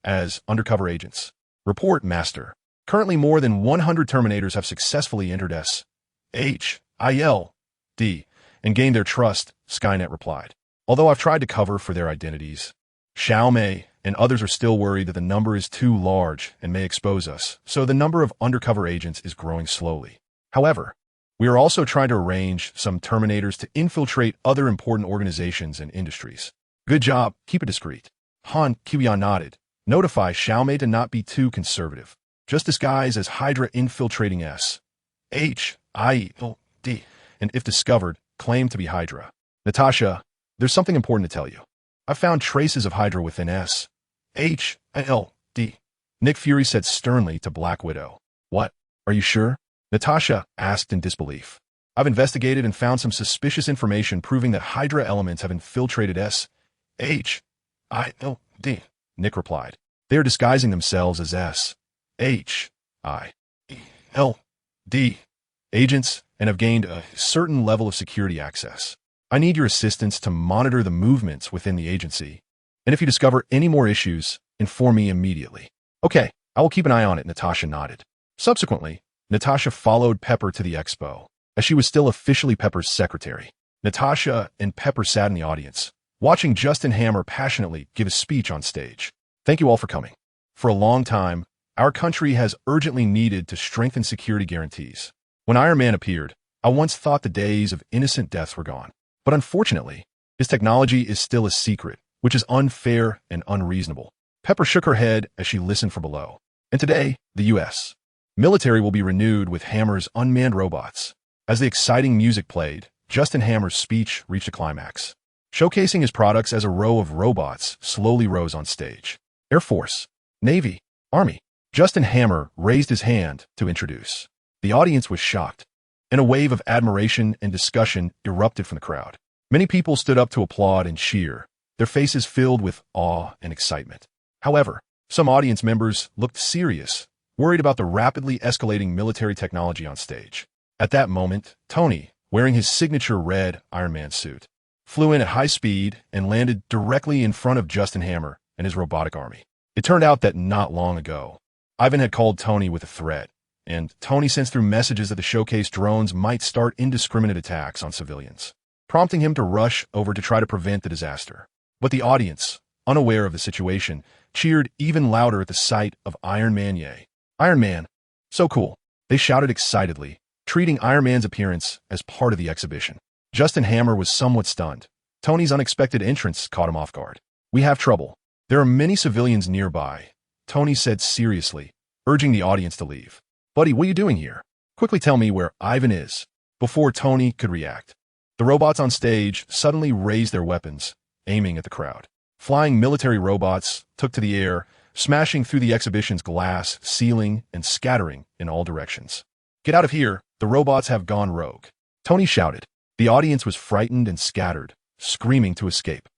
as undercover agents? Report, Master. Currently more than 100 Terminators have successfully entered S.H.I.L.D. and gained their trust, Skynet replied. Although I've tried to cover for their identities, Xiao Mei and others are still worried that the number is too large and may expose us, so the number of undercover agents is growing slowly. However, we are also trying to arrange some Terminators to infiltrate other important organizations and industries. Good job, keep it discreet. Han Qian nodded. Notify Xiao Mei to not be too conservative. Just disguise as Hydra infiltrating S.H.I.L.D. and if discovered, claim to be Hydra. Natasha, there's something important to tell you. I found traces of Hydra within S.H.I.L.D. Nick Fury said sternly to Black Widow. What? Are you sure? Natasha asked in disbelief. I've investigated and found some suspicious information proving that Hydra elements have infiltrated S.H.I.L.D. Nick replied. They are disguising themselves as S.H.I.L.D. agents and have gained a certain level of security access. I need your assistance to monitor the movements within the agency, and if you discover any more issues, inform me immediately. Okay, I will keep an eye on it, Natasha nodded. Subsequently, Natasha followed Pepper to the expo, as she was still officially Pepper's secretary. Natasha and Pepper sat in the audience, watching Justin Hammer passionately give a speech on stage. Thank you all for coming. For a long time, our country has urgently needed to strengthen security guarantees. When Iron Man appeared, I once thought the days of innocent deaths were gone. But unfortunately, his technology is still a secret, which is unfair and unreasonable. Pepper shook her head as she listened from below. And today, the U.S. military will be renewed with Hammer's unmanned robots. As the exciting music played, Justin Hammer's speech reached a climax. Showcasing his products as a row of robots slowly rose on stage. Air Force, Navy, Army. Justin Hammer raised his hand to introduce. The audience was shocked, and a wave of admiration and discussion erupted from the crowd. Many people stood up to applaud and cheer, their faces filled with awe and excitement. However, some audience members looked serious, worried about the rapidly escalating military technology on stage. At that moment, Tony, wearing his signature red Iron Man suit, flew in at high speed and landed directly in front of Justin Hammer and his robotic army. It turned out that not long ago, Ivan had called Tony with a threat, and Tony sensed through messages that the showcase drones might start indiscriminate attacks on civilians, prompting him to rush over to try to prevent the disaster. But the audience, unaware of the situation, cheered even louder at the sight of Iron Man. Yay! Iron Man! So cool! They shouted excitedly, treating Iron Man's appearance as part of the exhibition. Justin Hammer was somewhat stunned. Tony's unexpected entrance caught him off guard. We have trouble. There are many civilians nearby, Tony said seriously, urging the audience to leave. Buddy, what are you doing here? Quickly tell me where Ivan is. Before Tony could react, the robots on stage suddenly raised their weapons, aiming at the crowd. Flying military robots took to the air, smashing through the exhibition's glass, ceiling, and scattering in all directions. Get out of here, the robots have gone rogue. Tony shouted. The audience was frightened and scattered, screaming to escape.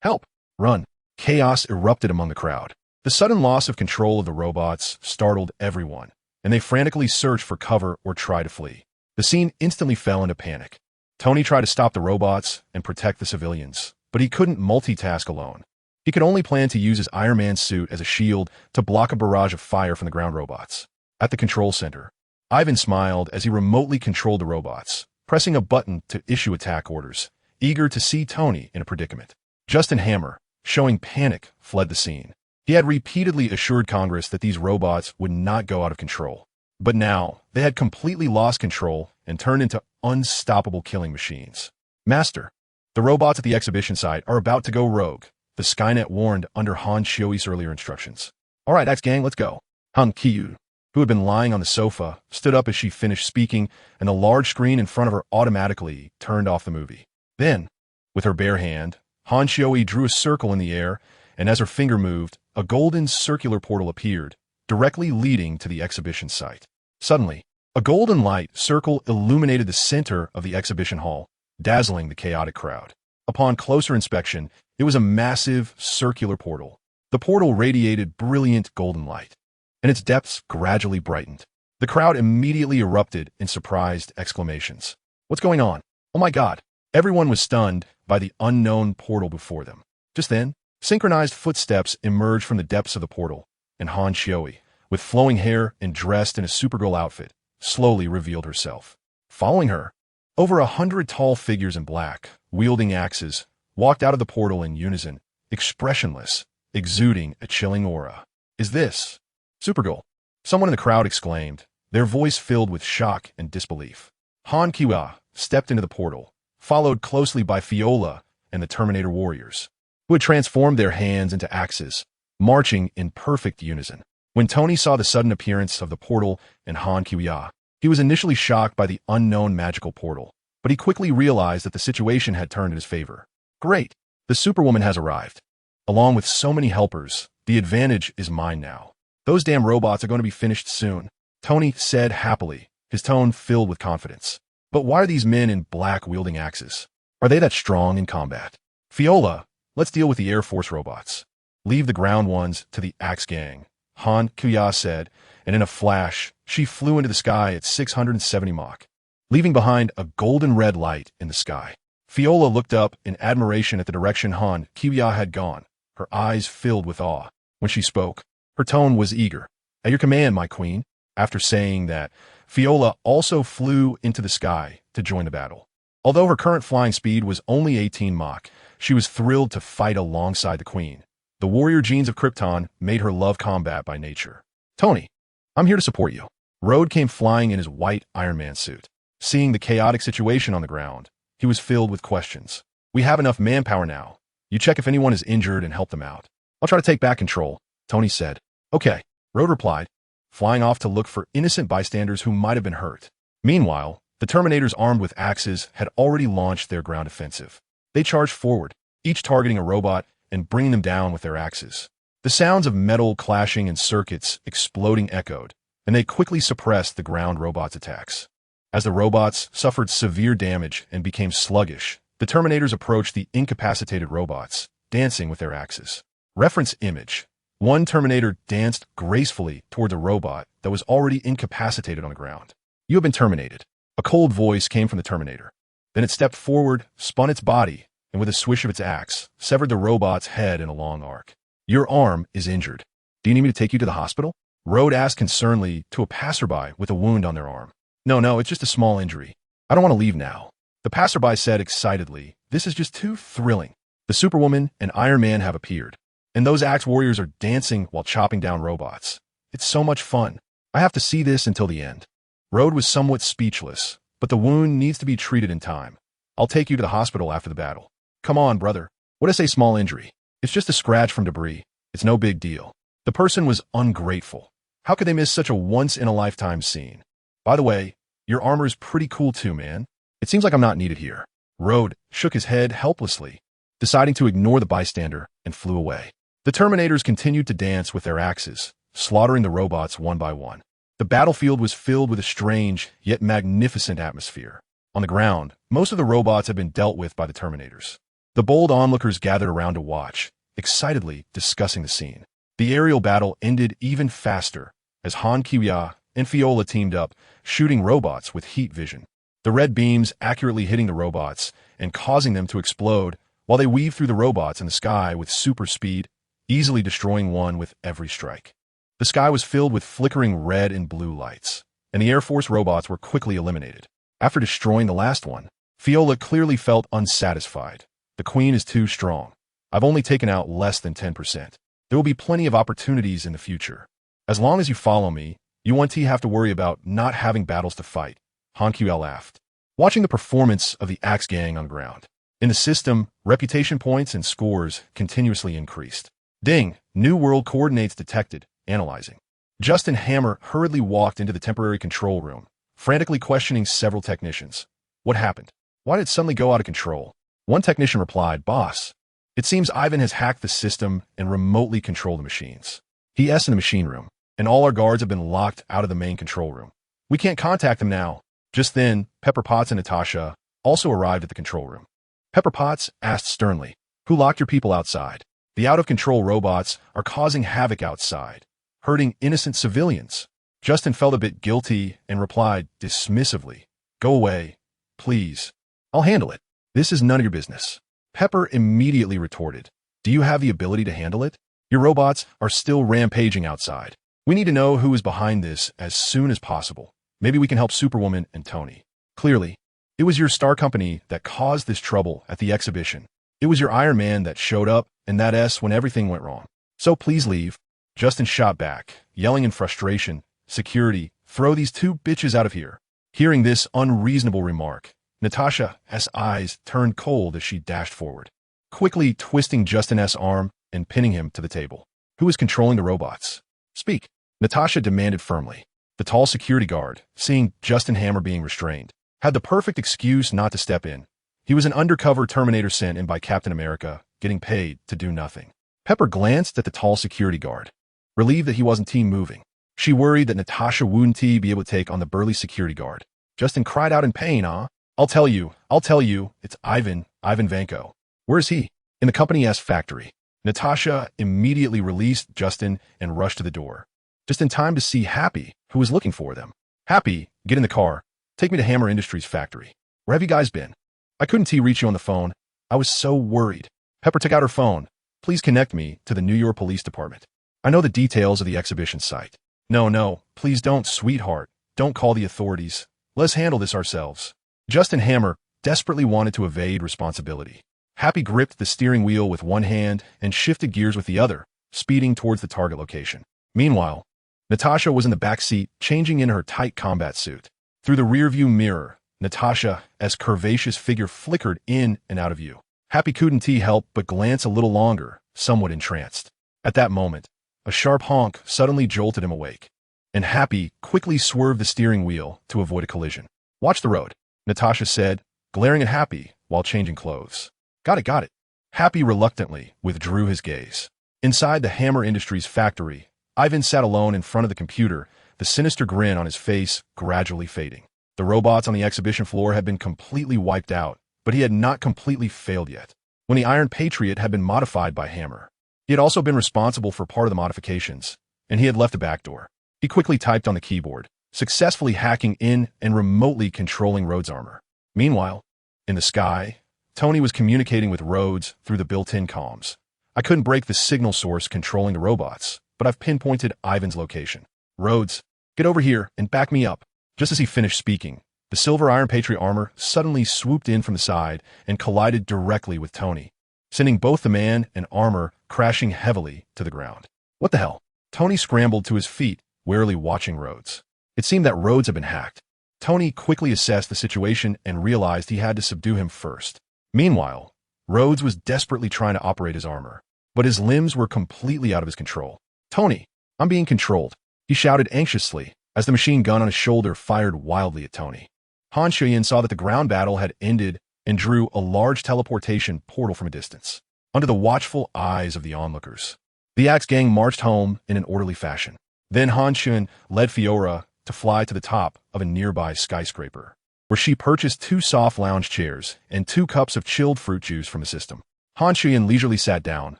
Help! Run! Chaos erupted among the crowd. The sudden loss of control of the robots startled everyone, and they frantically searched for cover or tried to flee. The scene instantly fell into panic. Tony tried to stop the robots and protect the civilians, but he couldn't multitask alone. He could only plan to use his Iron Man suit as a shield to block a barrage of fire from the ground robots. At the control center, Ivan smiled as he remotely controlled the robots, pressing a button to issue attack orders, eager to see Tony in a predicament. Justin Hammer, showing panic, fled the scene. He had repeatedly assured Congress that these robots would not go out of control. But now, they had completely lost control and turned into unstoppable killing machines. Master, the robots at the exhibition site are about to go rogue, the Skynet warned under Han Chioi's earlier instructions. All right, X-Gang, let's go. Han Qiu, who had been lying on the sofa, stood up as she finished speaking, and the large screen in front of her automatically turned off the movie. Then, with her bare hand, Han Xioi drew a circle in the air, and as her finger moved, a golden circular portal appeared, directly leading to the exhibition site. Suddenly, a golden light circle illuminated the center of the exhibition hall, dazzling the chaotic crowd. Upon closer inspection, it was a massive circular portal. The portal radiated brilliant golden light, and its depths gradually brightened. The crowd immediately erupted in surprised exclamations. "What's going on? Oh my God!" Everyone was stunned by the unknown portal before them. Just then, synchronized footsteps emerged from the depths of the portal, and Han Xioi, with flowing hair and dressed in a Supergirl outfit, slowly revealed herself. Following her, over 100 tall figures in black, wielding axes, walked out of the portal in unison, expressionless, exuding a chilling aura. "Is this Supergirl?" Someone in the crowd exclaimed, their voice filled with shock and disbelief. Han Qiwa stepped into the portal, followed closely by Fiola and the Terminator warriors, who had transformed their hands into axes, marching in perfect unison. When Tony saw the sudden appearance of the portal and Han Qiwa, he was initially shocked by the unknown magical portal, but he quickly realized that the situation had turned in his favor. "Great! The Superwoman has arrived. Along with so many helpers, the advantage is mine now. Those damn robots are going to be finished soon," Tony said happily, his tone filled with confidence. "But why are these men in black wielding axes? Are they that strong in combat?" "Fiola, let's deal with the Air Force robots. Leave the ground ones to the Axe Gang," Han Qiwa said, and in a flash, she flew into the sky at 670 Mach, leaving behind a golden red light in the sky. Fiola looked up in admiration at the direction Han Qiwa had gone, her eyes filled with awe. When she spoke, her tone was eager. "At your command, my queen." After saying that, Fiola also flew into the sky to join the battle. Although her current flying speed was only 18 Mach, she was thrilled to fight alongside the queen. The warrior genes of Krypton made her love combat by nature. "Tony, I'm here to support you." Rode came flying in his white Iron Man suit. Seeing the chaotic situation on the ground, he was filled with questions. "We have enough manpower now. You check if anyone is injured and help them out. I'll try to take back control," Tony said. "Okay," Rode replied, flying off to look for innocent bystanders who might have been hurt. Meanwhile, the Terminators armed with axes had already launched their ground offensive. They charged forward, each targeting a robot and bringing them down with their axes. The sounds of metal clashing and circuits exploding echoed, and they quickly suppressed the ground robots' attacks. As the robots suffered severe damage and became sluggish, the Terminators approached the incapacitated robots, dancing with their axes. Reference image. One Terminator danced gracefully toward a robot that was already incapacitated on the ground. "You have been terminated." A cold voice came from the Terminator. Then it stepped forward, spun its body, and with a swish of its axe, severed the robot's head in a long arc. "Your arm is injured. Do you need me to take you to the hospital?" Rode asked concernedly to a passerby with a wound on their arm. No, it's just a small injury. I don't want to leave now." The passerby said excitedly, "This is just too thrilling. The Superwoman and Iron Man have appeared, and those axe warriors are dancing while chopping down robots. It's so much fun. I have to see this until the end." Rode was somewhat speechless, but the wound needs to be treated in time. "I'll take you to the hospital after the battle." "Come on, brother. What I say small injury? It's just a scratch from debris. It's no big deal." The person was ungrateful. How could they miss such a once-in-a-lifetime scene? "By the way, your armor is pretty cool too, man. It seems like I'm not needed here." Rode shook his head helplessly, deciding to ignore the bystander, and flew away. The Terminators continued to dance with their axes, slaughtering the robots one by one. The battlefield was filled with a strange, yet magnificent atmosphere. On the ground, most of the robots had been dealt with by the Terminators. The bold onlookers gathered around to watch, excitedly discussing the scene. The aerial battle ended even faster, as Han Qiwa and Fiola teamed up, shooting robots with heat vision. The red beams accurately hitting the robots and causing them to explode, while they weaved through the robots in the sky with super speed, easily destroying one with every strike. The sky was filled with flickering red and blue lights, and the Air Force robots were quickly eliminated. After destroying the last one, Fiola clearly felt unsatisfied. "The Queen is too strong. I've only taken out less than 10%. There will be plenty of opportunities in the future. As long as you follow me, you won't have to worry about not having battles to fight," Han Qiwa laughed, watching the performance of the Axe Gang on the ground. In the system, reputation points and scores continuously increased. Ding! New world coordinates detected. Analyzing. Justin Hammer hurriedly walked into the temporary control room, frantically questioning several technicians. "What happened? Why did it suddenly go out of control?" One technician replied, "Boss, It seems Ivan has hacked the system and remotely controlled the machines. He's in the machine room, and all our guards have been locked out of the main control room. We can't contact them now. Just then, Pepper Potts and Natasha also arrived at the control room. Pepper Potts asked sternly, "Who locked your people outside? The out-of-control robots are causing havoc outside, hurting innocent civilians." Justin felt a bit guilty and replied dismissively, "Go away, please. I'll handle it. This is none of your business." Pepper immediately retorted, "Do you have the ability to handle it? Your robots are still rampaging outside. We need to know who is behind this as soon as possible. Maybe we can help Superwoman and Tony. Clearly, it was your star company that caused this trouble at the exhibition. It was your Iron Man that showed up, and that's when everything went wrong. So please leave." Justin shot back, yelling in frustration, "Security, throw these two bitches out of here." Hearing this unreasonable remark, Natasha's eyes turned cold as she dashed forward, quickly twisting Justin's arm and pinning him to the table. "Who is controlling the robots? Speak," Natasha demanded firmly. The tall security guard, seeing Justin Hammer being restrained, had the perfect excuse not to step in. He was an undercover Terminator sent in by Captain America, getting paid to do nothing. Pepper glanced at the tall security guard, relieved that he wasn't team-moving. She worried that Natasha wouldn't be able to take on the burly security guard. Justin cried out in pain, I'll tell you, it's Ivan Vanko." "Where is he?" "In the company-S factory." Natasha immediately released Justin and rushed to the door, just in time to see Happy, who was looking for them. "Happy, get in the car. Take me to Hammer Industries factory." "Where have you guys been? I couldn't reach you on the phone. I was so worried." Pepper took out her phone. "Please connect me to the New York Police Department. I know the details of the exhibition site." No, please don't, sweetheart. Don't call the authorities. Let's handle this ourselves." Justin Hammer desperately wanted to evade responsibility. Happy gripped the steering wheel with one hand and shifted gears with the other, speeding towards the target location. Meanwhile, Natasha was in the back seat, changing in her tight combat suit. Through the rearview mirror, Natasha's curvaceous figure flickered in and out of view. Happy couldn't help but glance a little longer, somewhat entranced. At that moment, a sharp honk suddenly jolted him awake, and Happy quickly swerved the steering wheel to avoid a collision. "Watch the road," Natasha said, glaring at Happy while changing clothes. Got it. Happy reluctantly withdrew his gaze. Inside the Hammer Industries factory, Ivan sat alone in front of the computer, the sinister grin on his face gradually fading. The robots on the exhibition floor had been completely wiped out, but he had not completely failed yet. When the Iron Patriot had been modified by Hammer, he had also been responsible for part of the modifications, and he had left a backdoor. He quickly typed on the keyboard, successfully hacking in and remotely controlling Rhodes' armor. Meanwhile, in the sky, Tony was communicating with Rhodes through the built-in comms. "I couldn't break the signal source controlling the robots, but I've pinpointed Ivan's location. Rhodes, get over here and back me up." Just as he finished speaking, the silver Iron Patriot armor suddenly swooped in from the side and collided directly with Tony, sending both the man and armor crashing heavily to the ground. "What the hell?" Tony scrambled to his feet, warily watching Rhodes. It seemed that Rhodes had been hacked. Tony quickly assessed the situation and realized he had to subdue him first. Meanwhile, Rhodes was desperately trying to operate his armor, but his limbs were completely out of his control. "Tony, I'm being controlled," he shouted anxiously as the machine gun on his shoulder fired wildly at Tony. Han Shuyan saw that the ground battle had ended and drew a large teleportation portal from a distance, under the watchful eyes of the onlookers. The Axe Gang marched home in an orderly fashion. Then Han Shuyan led Fiora to fly to the top of a nearby skyscraper, where she purchased 2 soft lounge chairs and 2 cups of chilled fruit juice from the system. Han Shuyan leisurely sat down,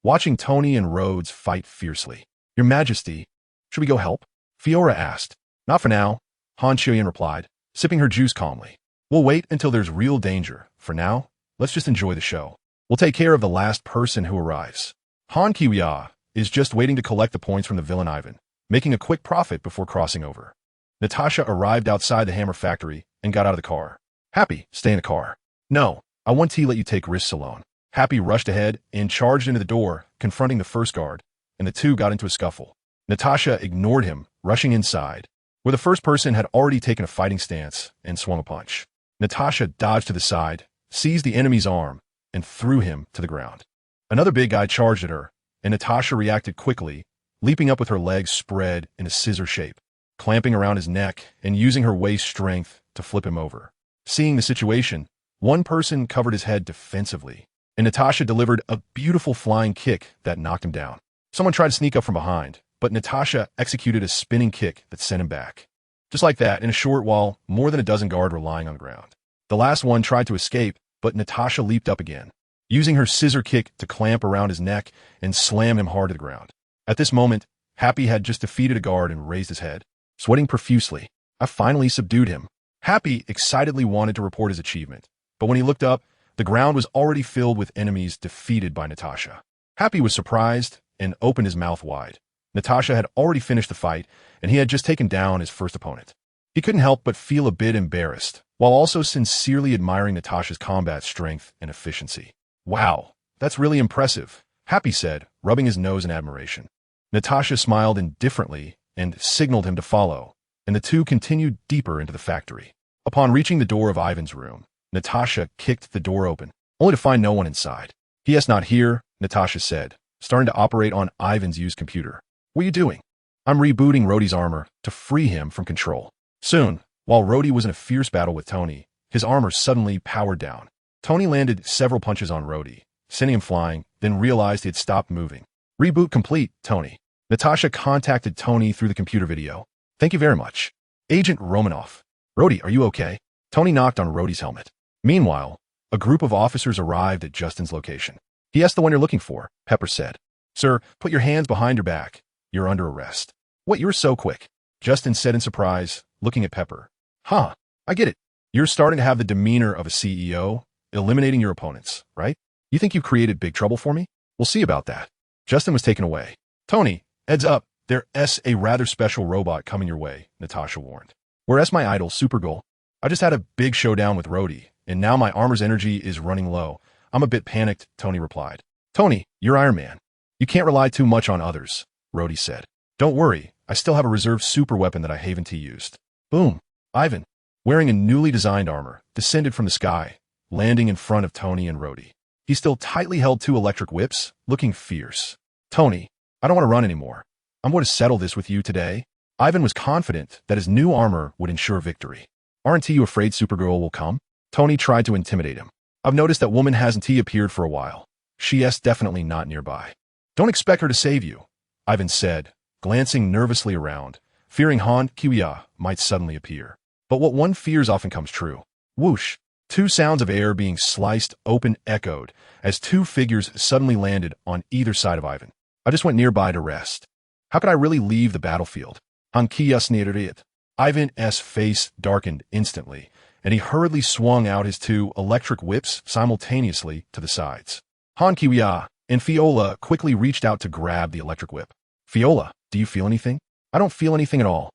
watching Tony and Rhodes fight fiercely. "Your Majesty, should we go help?" Fiora asked. "Not for now," Han Shuyan replied, sipping her juice calmly. "We'll wait until there's real danger. For now, let's just enjoy the show. We'll take care of the last person who arrives." Han Kiwia is just waiting to collect the points from the villain Ivan, making a quick profit before crossing over. Natasha arrived outside the Hammer factory and got out of the car. "Happy, stay in the car." "No, I want to let you take risks alone." Happy rushed ahead and charged into the door, confronting the first guard, and the two got into a scuffle. Natasha ignored him, rushing inside, where the first person had already taken a fighting stance and swung a punch. Natasha dodged to the side, seized the enemy's arm, and threw him to the ground. Another big guy charged at her, and Natasha reacted quickly, leaping up with her legs spread in a scissor shape, clamping around his neck and using her waist strength to flip him over. Seeing the situation, one person covered his head defensively, and Natasha delivered a beautiful flying kick that knocked him down. Someone tried to sneak up from behind, but Natasha executed a spinning kick that sent him back. Just like that, in a short while, more than a dozen guards were lying on the ground. The last one tried to escape, but Natasha leaped up again, using her scissor kick to clamp around his neck and slam him hard to the ground. At this moment, Happy had just defeated a guard and raised his head, sweating profusely. I finally subdued him. Happy excitedly wanted to report his achievement, but when he looked up, the ground was already filled with enemies defeated by Natasha. Happy was surprised and opened his mouth wide. Natasha had already finished the fight, and he had just taken down his first opponent. He couldn't help but feel a bit embarrassed, while also sincerely admiring Natasha's combat strength and efficiency. Wow, that's really impressive, Happy said, rubbing his nose in admiration. Natasha smiled indifferently and signaled him to follow, and the two continued deeper into the factory. Upon reaching the door of Ivan's room, Natasha kicked the door open, only to find no one inside. "He is not here," Natasha said, starting to operate on Ivan's used computer. "What are you doing?" "I'm rebooting Rhodey's armor to free him from control." Soon, while Rhodey was in a fierce battle with Tony, his armor suddenly powered down. Tony landed several punches on Rhodey, sending him flying, then realized he had stopped moving. "Reboot complete, Tony." Natasha contacted Tony through the computer video. "Thank you very much. Agent Romanoff. Rhodey, are you okay?" Tony knocked on Rhodey's helmet. Meanwhile, a group of officers arrived at Justin's location. "He asked the one you're looking for," Pepper said. "Sir, put your hands behind your back. You're under arrest." "What, you were so quick?" Justin said in surprise, looking at Pepper. "Huh, I get it. You're starting to have the demeanor of a CEO, eliminating your opponents, right? You think you created big trouble for me? We'll see about that." Justin was taken away. "Tony, heads up, there's a rather special robot coming your way," Natasha warned. "Whereas my idol, Supergirl, I just had a big showdown with Rhodey, and now my armor's energy is running low. I'm a bit panicked," Tony replied. "Tony, you're Iron Man. You can't rely too much on others," Rhodey said. "Don't worry, I still have a reserve super weapon that I haven't used." Boom. Ivan, wearing a newly designed armor, descended from the sky, landing in front of Tony and Rhodey. He still tightly held two electric whips, looking fierce. "Tony, I don't want to run anymore. I'm going to settle this with you today." Ivan was confident that his new armor would ensure victory. "Aren't you afraid Supergirl will come?" Tony tried to intimidate him. "I've noticed that woman hasn't appeared for a while. She's definitely not nearby." "Don't expect her to save you," Ivan said, glancing nervously around, fearing Han Kiwiya might suddenly appear. But what one fears often comes true. Whoosh! Two sounds of air being sliced open echoed as two figures suddenly landed on either side of Ivan. "I just went nearby to rest. How could I really leave the battlefield?" Han Kiwiya sneered. Ivan's face darkened instantly, and he hurriedly swung out his two electric whips simultaneously to the sides. Han Kiwiya and Fiola quickly reached out to grab the electric whip. "Fiola, do you feel anything?" "I don't feel anything at all,"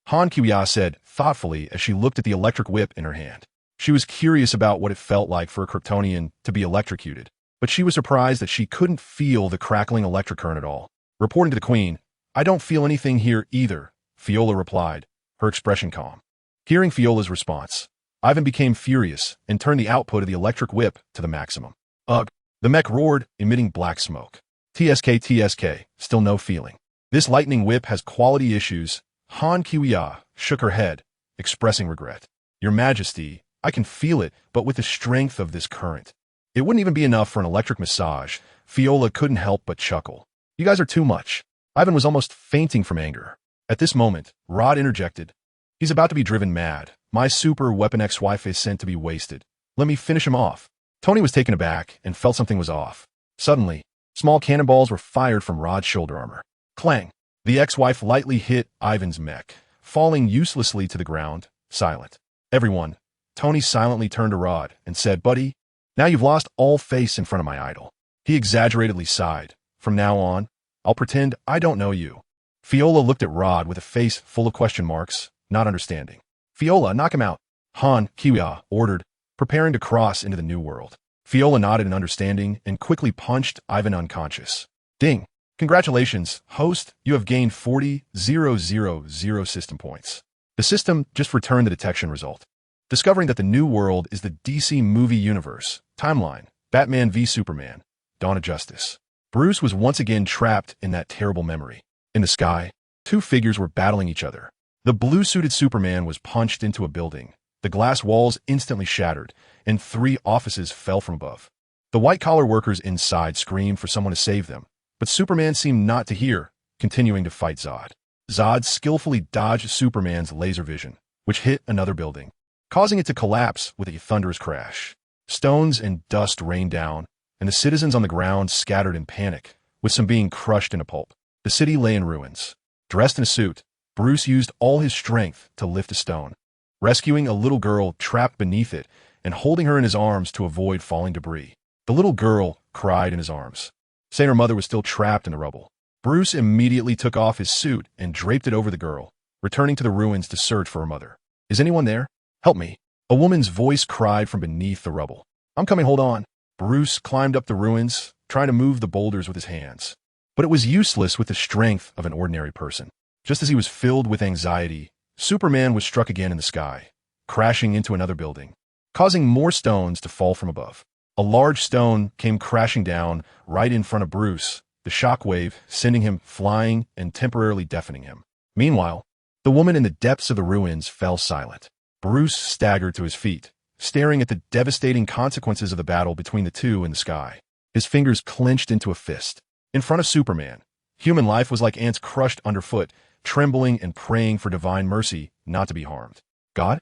Han Kiwiya said thoughtfully as she looked at the electric whip in her hand. She was curious about what it felt like for a Kryptonian to be electrocuted, but she was surprised that she couldn't feel the crackling electric current at all. Reporting to the Queen, "I don't feel anything here either," Fiola replied, her expression calm. Hearing Fiola's response, Ivan became furious and turned the output of the electric whip to the maximum. "Ugh!" The mech roared, emitting black smoke. TSK, still no feeling. "This lightning whip has quality issues." Han Kiwiya shook her head, expressing regret. "Your Majesty, I can feel it, but with the strength of this current, it wouldn't even be enough for an electric massage." Fiola couldn't help but chuckle. "You guys are too much." Ivan was almost fainting from anger. At this moment, Rod interjected. "He's about to be driven mad. My super weapon ex-wife is sent to be wasted. Let me finish him off." Tony was taken aback and felt something was off. Suddenly, small cannonballs were fired from Rod's shoulder armor. Clang! The ex-wife lightly hit Ivan's mech, falling uselessly to the ground, silent. "Everyone," Tony silently turned to Rod and said, "Buddy, now you've lost all face in front of my idol." He exaggeratedly sighed. "From now on, I'll pretend I don't know you." Fiola looked at Rod with a face full of question marks, not understanding. "Fiola, knock him out," Han Kiwiya ordered, preparing to cross into the new world. Fiola nodded in understanding and quickly punched Ivan unconscious. Ding! "Congratulations, host, you have gained 40,000 system points." The system just returned the detection result, discovering that the new world is the DC movie universe, timeline, Batman v Superman, Dawn of Justice. Bruce was once again trapped in that terrible memory. In the sky, two figures were battling each other. The blue-suited Superman was punched into a building. The glass walls instantly shattered, and 3 offices fell from above. The The white-collar workers inside screamed for someone to save them, but Superman seemed not to hear, continuing to fight Zod. Zod skillfully dodged Superman's laser vision, which hit another building, causing it to collapse with a thunderous crash. Stones and dust rained down, and the citizens on the ground scattered in panic, with some being crushed into pulp. The city lay in ruins. Dressed in a suit, Bruce used all his strength to lift a stone, rescuing a little girl trapped beneath it and holding her in his arms to avoid falling debris. The little girl cried in his arms, saying her mother was still trapped in the rubble. Bruce immediately took off his suit and draped it over the girl, returning to the ruins to search for her mother. "Is anyone there? Help me." A woman's voice cried from beneath the rubble. "I'm coming, hold on." Bruce climbed up the ruins, trying to move the boulders with his hands. But it was useless with the strength of an ordinary person. Just as he was filled with anxiety, Superman was struck again in the sky, crashing into another building, causing more stones to fall from above. A large stone came crashing down right in front of Bruce, the shockwave sending him flying and temporarily deafening him. Meanwhile, the woman in the depths of the ruins fell silent. Bruce staggered to his feet, staring at the devastating consequences of the battle between the two in the sky. His fingers clenched into a fist. In front of Superman, human life was like ants crushed underfoot, trembling and praying for divine mercy not to be harmed. "God,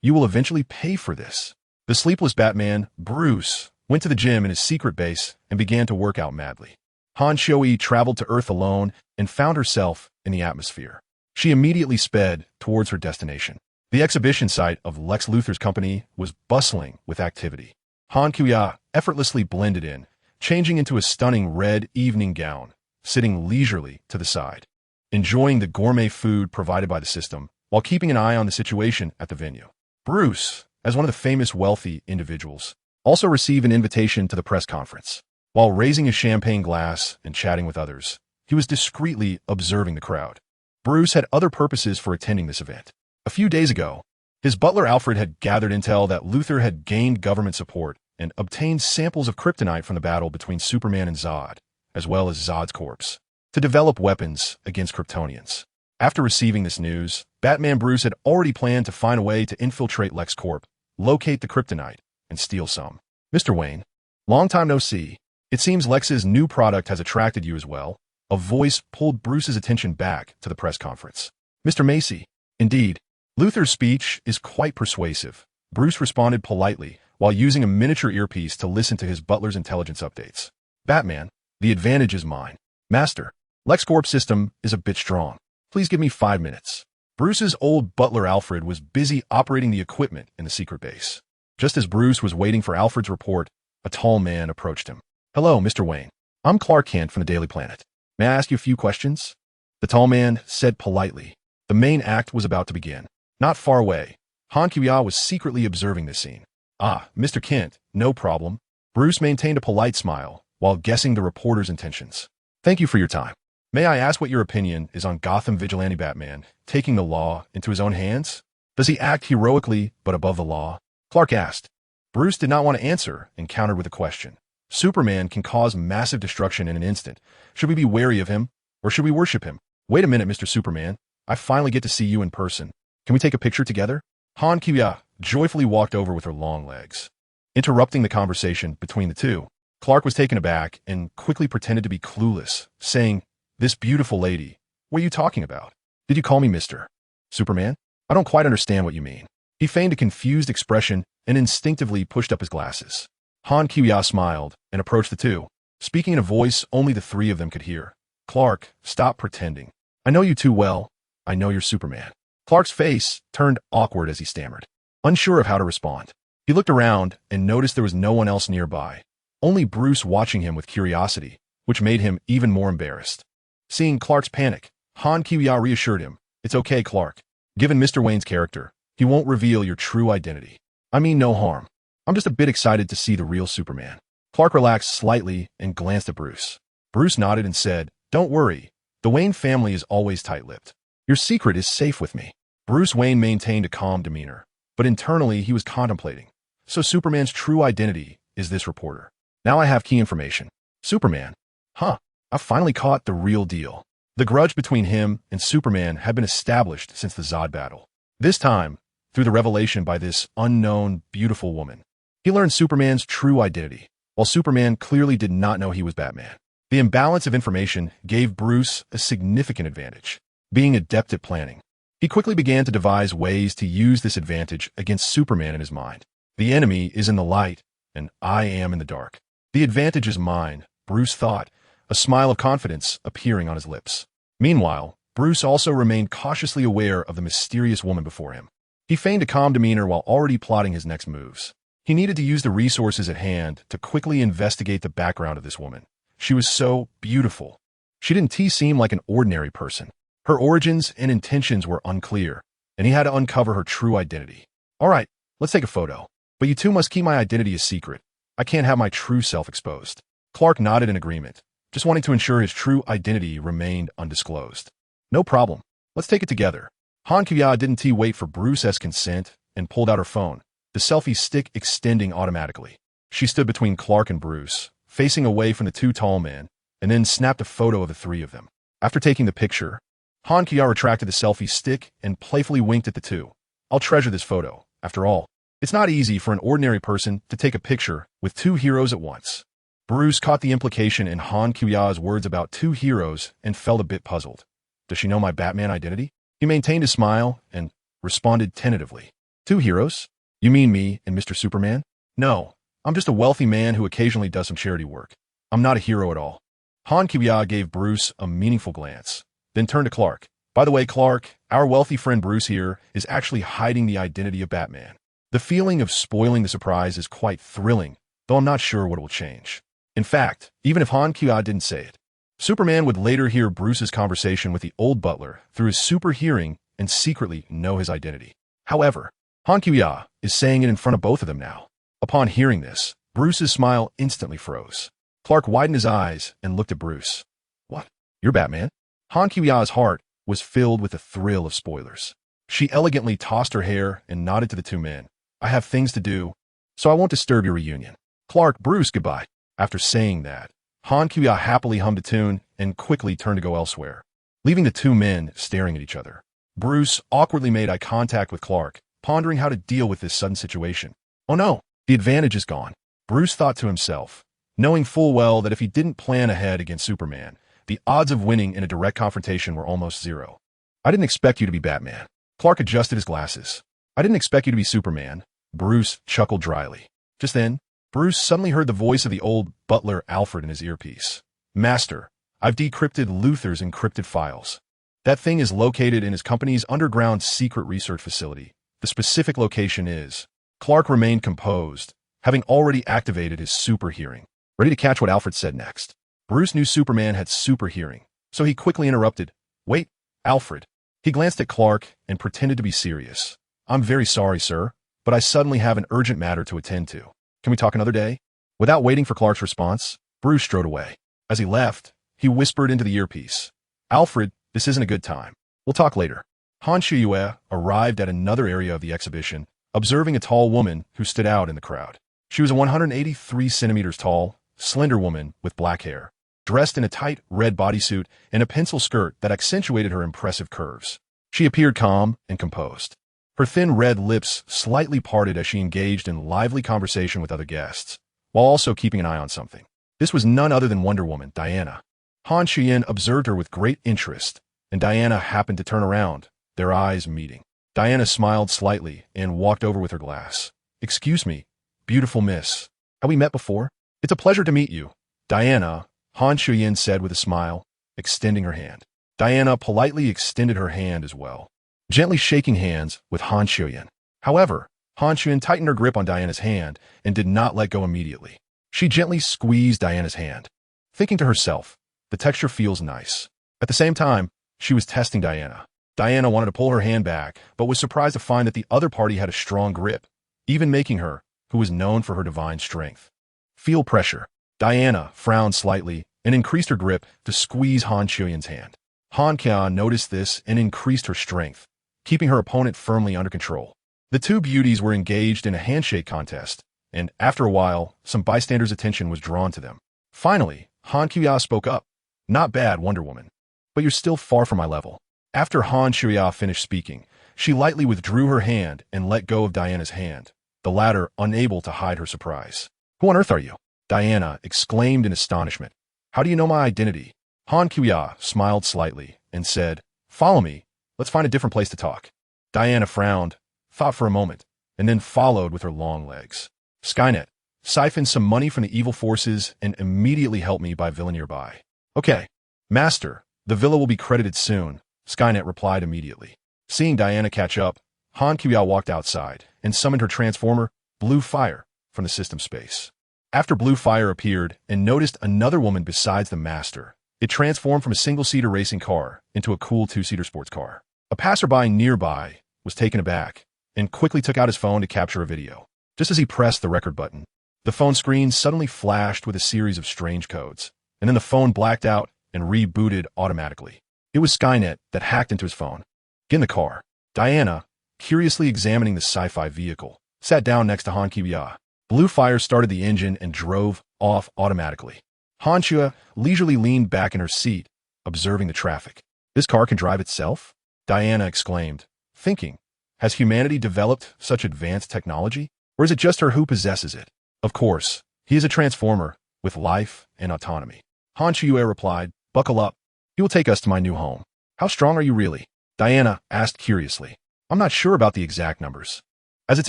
you will eventually pay for this." The sleepless Batman, Bruce, went to the gym in his secret base and began to work out madly. Han-Shou traveled to Earth alone and found herself in the atmosphere. She immediately sped towards her destination. The exhibition site of Lex Luthor's company was bustling with activity. Han-Shou effortlessly blended in, changing into a stunning red evening gown, sitting leisurely to the side, enjoying the gourmet food provided by the system while keeping an eye on the situation at the venue. Bruce, as one of the famous wealthy individuals, also received an invitation to the press conference. While raising his champagne glass and chatting with others, he was discreetly observing the crowd. Bruce had other purposes for attending this event. A few days ago, his butler Alfred had gathered intel that Luthor had gained government support and obtained samples of kryptonite from the battle between Superman and Zod, as well as Zod's corpse, to develop weapons against Kryptonians. After receiving this news, Batman Bruce had already planned to find a way to infiltrate LexCorp, locate the kryptonite, and steal some. "Mr. Wayne, long time no see. It seems Lex's new product has attracted you as well." A voice pulled Bruce's attention back to the press conference. "Mr. Macy, indeed. Luthor's speech is quite persuasive." Bruce responded politely while using a miniature earpiece to listen to his butler's intelligence updates. "Batman, the advantage is mine. Master, LexCorp's system is a bit strong. Please give me 5 minutes." Bruce's old butler Alfred was busy operating the equipment in the secret base. Just as Bruce was waiting for Alfred's report, a tall man approached him. "Hello, Mr. Wayne. I'm Clark Kent from the Daily Planet. May I ask you a few questions?" The tall man said politely. The main act was about to begin. Not far away, Han-Shou was secretly observing this scene. "Ah, Mr. Kent, no problem." Bruce maintained a polite smile while guessing the reporter's intentions. "Thank you for your time. May I ask what your opinion is on Gotham vigilante Batman taking the law into his own hands? Does he act heroically but above the law?" Clark asked. Bruce did not want to answer and countered with a question. "Superman can cause massive destruction in an instant. Should we be wary of him, or should we worship him?" "Wait a minute, Mr. Superman. I finally get to see you in person. Can we take a picture together?" Han-Shou joyfully walked over with her long legs. Interrupting the conversation between the two, Clark was taken aback and quickly pretended to be clueless, saying, "This beautiful lady, what are you talking about? Did you call me Mr. Superman? I don't quite understand what you mean." He feigned a confused expression and instinctively pushed up his glasses. Han-Shou smiled and approached the two, speaking in a voice only the three of them could hear. "Clark, stop pretending. I know you too well. I know you're Superman." Clark's face turned awkward as he stammered, unsure of how to respond. He looked around and noticed there was no one else nearby, only Bruce watching him with curiosity, which made him even more embarrassed. Seeing Clark's panic, Han-Shou reassured him, "It's okay, Clark. Given Mr. Wayne's character, he won't reveal your true identity. I mean no harm. I'm just a bit excited to see the real Superman." Clark relaxed slightly and glanced at Bruce. Bruce nodded and said, "Don't worry. The Wayne family is always tight-lipped. Your secret is safe with me." Bruce Wayne maintained a calm demeanor, but internally he was contemplating. So Superman's true identity is this reporter. Now I have key information. Superman. Huh, I've finally caught the real deal. The grudge between him and Superman had been established since the Zod battle. This time, through the revelation by this unknown, beautiful woman. He learned Superman's true identity, while Superman clearly did not know he was Batman. The imbalance of information gave Bruce a significant advantage. Being adept at planning, he quickly began to devise ways to use this advantage against Superman in his mind. The enemy is in the light, and I am in the dark. The advantage is mine, Bruce thought, a smile of confidence appearing on his lips. Meanwhile, Bruce also remained cautiously aware of the mysterious woman before him. He feigned a calm demeanor while already plotting his next moves. He needed to use the resources at hand to quickly investigate the background of this woman. She was so beautiful. She didn't seem like an ordinary person. Her origins and intentions were unclear, and he had to uncover her true identity. All right, let's take a photo. But you two must keep my identity a secret. I can't have my true self exposed. Clark nodded in agreement, just wanting to ensure his true identity remained undisclosed. No problem. Let's take it together. Han Kuya didn't wait for Bruce's consent and pulled out her phone, the selfie stick extending automatically. She stood between Clark and Bruce, facing away from the two tall men, and then snapped a photo of the three of them. After taking the picture, Han Kuya retracted the selfie stick and playfully winked at the two. I'll treasure this photo. After all, it's not easy for an ordinary person to take a picture with two heroes at once. Bruce caught the implication in Han Kuya's words about two heroes and felt a bit puzzled. Does she know my Batman identity? He maintained a smile and responded tentatively. Two heroes? You mean me and Mr. Superman? No, I'm just a wealthy man who occasionally does some charity work. I'm not a hero at all. Han Kuya gave Bruce a meaningful glance, then turned to Clark. By the way, Clark, our wealthy friend Bruce here is actually hiding the identity of Batman. The feeling of spoiling the surprise is quite thrilling, though I'm not sure what it will change. In fact, even if Han Kuya didn't say it, Superman would later hear Bruce's conversation with the old butler through his super hearing and secretly know his identity. However, Han Kuya is saying it in front of both of them now. Upon hearing this, Bruce's smile instantly froze. Clark widened his eyes and looked at Bruce. What? You're Batman? Han Kuya's heart was filled with the thrill of spoilers. She elegantly tossed her hair and nodded to the two men. I have things to do, so I won't disturb your reunion. Clark, Bruce, goodbye. After saying that, Han Kuya happily hummed a tune and quickly turned to go elsewhere, leaving the two men staring at each other. Bruce awkwardly made eye contact with Clark, pondering how to deal with this sudden situation. Oh no, the advantage is gone, Bruce thought to himself, knowing full well that if he didn't plan ahead against Superman, the odds of winning in a direct confrontation were almost zero. I didn't expect you to be Batman. Clark adjusted his glasses. I didn't expect you to be Superman. Bruce chuckled dryly. Just then, Bruce suddenly heard the voice of the old butler Alfred in his earpiece. Master, I've decrypted Luthor's encrypted files. That thing is located in his company's underground secret research facility. The specific location is... Clark remained composed, having already activated his super hearing, ready to catch what Alfred said next. Bruce knew Superman had super hearing, so he quickly interrupted. Wait, Alfred. He glanced at Clark and pretended to be serious. I'm very sorry, sir, but I suddenly have an urgent matter to attend to. Can we talk another day? Without waiting for Clark's response, Bruce strode away. As he left, he whispered into the earpiece. Alfred, this isn't a good time. We'll talk later. Han Shiyue arrived at another area of the exhibition, observing a tall woman who stood out in the crowd. She was a 183 centimeters tall, slender woman with black hair, dressed in a tight red bodysuit and a pencil skirt that accentuated her impressive curves. She appeared calm and composed. Her thin red lips slightly parted as she engaged in lively conversation with other guests, while also keeping an eye on something. This was none other than Wonder Woman, Diana. Han Xian observed her with great interest, and Diana happened to turn around, their eyes meeting. Diana smiled slightly and walked over with her glass. Excuse me, beautiful miss. Have we met before? It's a pleasure to meet you. Diana, Han Xian said with a smile, extending her hand. Diana politely extended her hand as well, gently shaking hands with Han Xian. However, Han Xian tightened her grip on Diana's hand and did not let go immediately. She gently squeezed Diana's hand, thinking to herself, the texture feels nice. At the same time, she was testing Diana. Diana wanted to pull her hand back, but was surprised to find that the other party had a strong grip, even making her, who was known for her divine strength, feel pressure. Diana frowned slightly and increased her grip to squeeze Han Xian's hand. Han Qian noticed this and increased her strength, keeping her opponent firmly under control. The two beauties were engaged in a handshake contest, and after a while, some bystanders' attention was drawn to them. Finally, Han Qian spoke up. Not bad, Wonder Woman, but you're still far from my level. After Han Qian finished speaking, she lightly withdrew her hand and let go of Diana's hand, the latter unable to hide her surprise. Who on earth are you? Diana exclaimed in astonishment. How do you know my identity? Han Kuya smiled slightly and said, Follow me. Let's find a different place to talk. Diana frowned, thought for a moment, and then followed with her long legs. Skynet, siphon some money from the evil forces and immediately help me by villa nearby. Okay. Master, the villa will be credited soon, Skynet replied immediately. Seeing Diana catch up, Han Kuya walked outside and summoned her transformer, Blue Fire, from the system space. After Blue Fire appeared and noticed another woman besides the master, it transformed from a single-seater racing car into a cool two-seater sports car. A passerby nearby was taken aback and quickly took out his phone to capture a video. Just as he pressed the record button, the phone screen suddenly flashed with a series of strange codes, and then the phone blacked out and rebooted automatically. It was Skynet that hacked into his phone. Get in the car. Diana, curiously examining the sci-fi vehicle, sat down next to Han Kuya. Blue Fire started the engine and drove off automatically. Han Kuya leisurely leaned back in her seat, observing the traffic. This car can drive itself? Diana exclaimed, thinking, has humanity developed such advanced technology? Or is it just her who possesses it? Of course, he is a transformer with life and autonomy. Han Kuya replied, buckle up. He will take us to my new home. How strong are you really? Diana asked curiously. I'm not sure about the exact numbers, as it's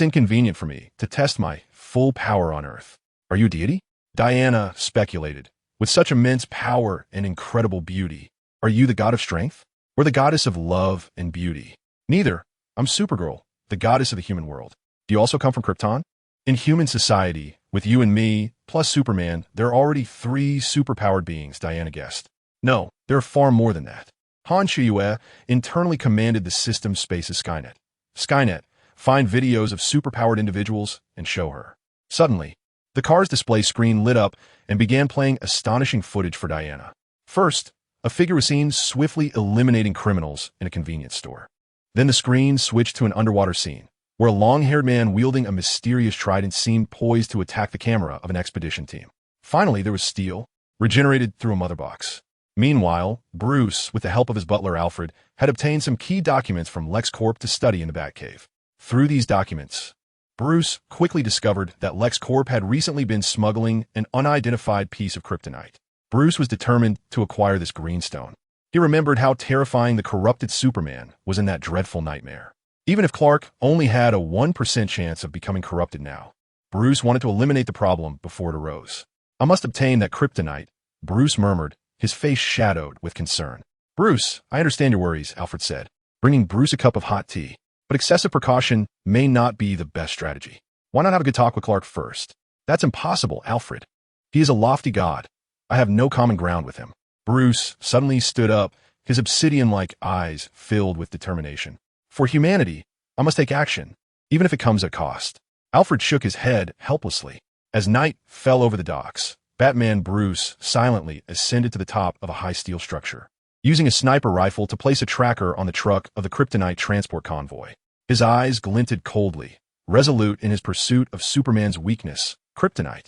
inconvenient for me to test my full power on Earth. Are you a deity? Diana speculated. With such immense power and incredible beauty, are you the god of strength? Or the goddess of love and beauty? Neither. I'm Supergirl, the goddess of the human world. Do you also come from Krypton? In human society, with you and me, plus Superman, there are already 3 superpowered beings, Diana guessed. No, there are far more than that. Han Kuya internally commanded the system space's Skynet. Skynet, find videos of superpowered individuals and show her. Suddenly, the car's display screen lit up and began playing astonishing footage for Diana. First, a figure was seen swiftly eliminating criminals in a convenience store. Then the screen switched to an underwater scene, where a long-haired man wielding a mysterious trident seemed poised to attack the camera of an expedition team. Finally, there was steel, regenerated through a mother box. Meanwhile, Bruce, with the help of his butler Alfred, had obtained some key documents from LexCorp to study in the Batcave. Through these documents, Bruce quickly discovered that LexCorp had recently been smuggling an unidentified piece of kryptonite. Bruce was determined to acquire this greenstone. He remembered how terrifying the corrupted Superman was in that dreadful nightmare. Even if Clark only had a 1% chance of becoming corrupted now, Bruce wanted to eliminate the problem before it arose. I must obtain that kryptonite, Bruce murmured, his face shadowed with concern. Bruce, I understand your worries, Alfred said, bringing Bruce a cup of hot tea. But excessive precaution may not be the best strategy. Why not have a good talk with Clark first? That's impossible, Alfred. He is a lofty god. I have no common ground with him. Bruce suddenly stood up, his obsidian-like eyes filled with determination. For humanity, I must take action, even if it comes at cost. Alfred shook his head helplessly. As night fell over the docks, Batman Bruce silently ascended to the top of a high steel structure, using a sniper rifle to place a tracker on the truck of the Kryptonite transport convoy. His eyes glinted coldly, resolute in his pursuit of Superman's weakness, Kryptonite.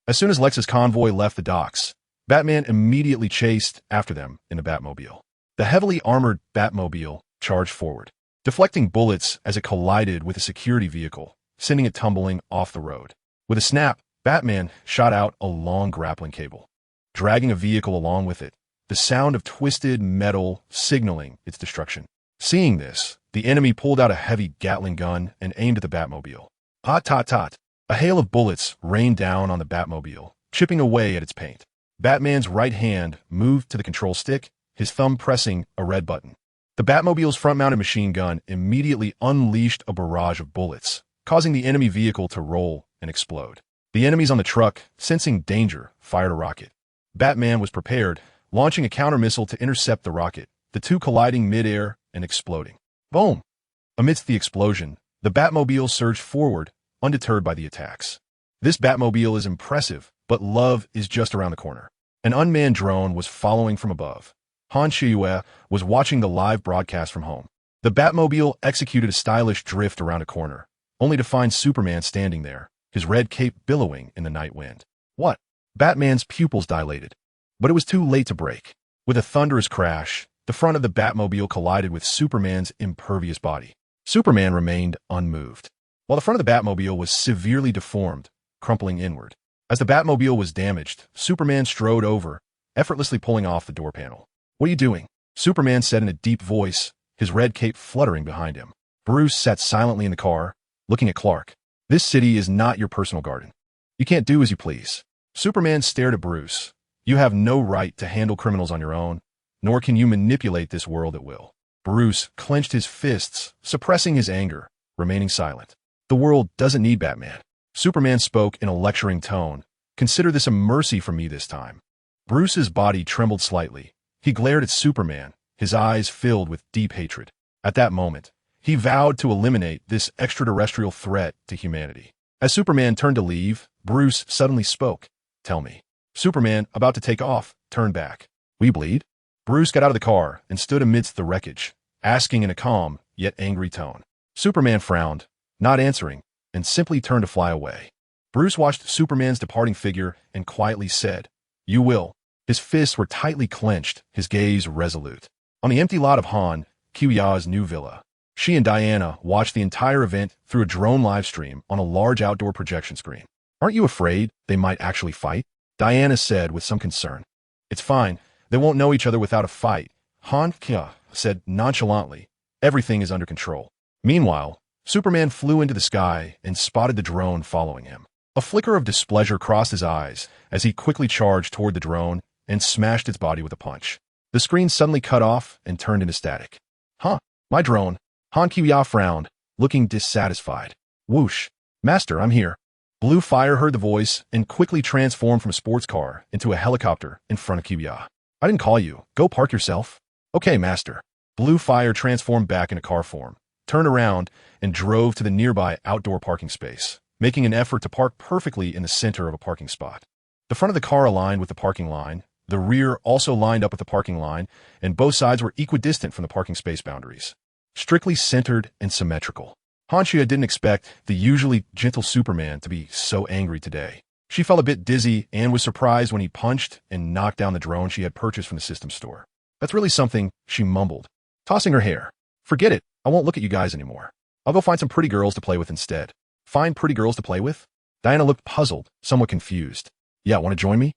As soon as Lex's convoy left the docks, Batman immediately chased after them in the Batmobile. The heavily armored Batmobile charged forward, deflecting bullets as it collided with a security vehicle, sending it tumbling off the road. With a snap, Batman shot out a long grappling cable, dragging a vehicle along with it, the sound of twisted metal signaling its destruction. Seeing this, the enemy pulled out a heavy Gatling gun and aimed at the Batmobile. Tot tot tot. A hail of bullets rained down on the Batmobile, chipping away at its paint. Batman's right hand moved to the control stick, his thumb pressing a red button. The Batmobile's front-mounted machine gun immediately unleashed a barrage of bullets, causing the enemy vehicle to roll and explode. The enemies on the truck, sensing danger, fired a rocket. Batman was prepared, launching a counter-missile to intercept the rocket, the two colliding mid-air and exploding. Boom! Amidst the explosion, the Batmobile surged forward, undeterred by the attacks. This Batmobile is impressive, but love is just around the corner. An unmanned drone was following from above. Han Kuya was watching the live broadcast from home. The Batmobile executed a stylish drift around a corner, only to find Superman standing there, his red cape billowing in the night wind. What? Batman's pupils dilated. But it was too late to brake. With a thunderous crash, the front of the Batmobile collided with Superman's impervious body. Superman remained unmoved, while the front of the Batmobile was severely deformed, crumpling inward. As the Batmobile was damaged, Superman strode over, effortlessly pulling off the door panel. "What are you doing?" Superman said in a deep voice, his red cape fluttering behind him. Bruce sat silently in the car, looking at Clark. "This city is not your personal garden. You can't do as you please." Superman stared at Bruce. "You have no right to handle criminals on your own, nor can you manipulate this world at will." Bruce clenched his fists, suppressing his anger, remaining silent. "The world doesn't need Batman." Superman spoke in a lecturing tone. "Consider this a mercy from me this time." Bruce's body trembled slightly. He glared at Superman, his eyes filled with deep hatred. At that moment, he vowed to eliminate this extraterrestrial threat to humanity. As Superman turned to leave, Bruce suddenly spoke. "Tell me." Superman, about to take off, turned back. "We bleed?" Bruce got out of the car and stood amidst the wreckage, asking in a calm, yet angry tone. Superman frowned, not answering, and simply turned to fly away. Bruce watched Superman's departing figure and quietly said, "You will." His fists were tightly clenched, his gaze resolute. On the empty lot of Han Kyu-ya's new villa, she and Diana watched the entire event through a drone livestream on a large outdoor projection screen. "Aren't you afraid they might actually fight?" Diana said with some concern. "It's fine. They won't know each other without a fight," Han Kyu said nonchalantly. "Everything is under control." Meanwhile, Superman flew into the sky and spotted the drone following him. A flicker of displeasure crossed his eyes as he quickly charged toward the drone and smashed its body with a punch. The screen suddenly cut off and turned into static. "Huh, my drone." Han Kyu-ya frowned, looking dissatisfied. "Whoosh. Master, I'm here." Blue Fire heard the voice and quickly transformed from a sports car into a helicopter in front of Kyu-ya. "I didn't call you. Go park yourself." "Okay, Master." Blue Fire transformed back into car form, turned around, and drove to the nearby outdoor parking space, making an effort to park perfectly in the center of a parking spot. The front of the car aligned with the parking line, the rear also lined up with the parking line, and both sides were equidistant from the parking space boundaries. Strictly centered and symmetrical. Hanshia didn't expect the usually gentle Superman to be so angry today. She felt a bit dizzy and was surprised when he punched and knocked down the drone she had purchased from the system store. "That's really something," she mumbled, tossing her hair. "Forget it. I won't look at you guys anymore. I'll go find some pretty girls to play with instead." "Find pretty girls to play with?" Diana looked puzzled, somewhat confused. "Yeah, want to join me?"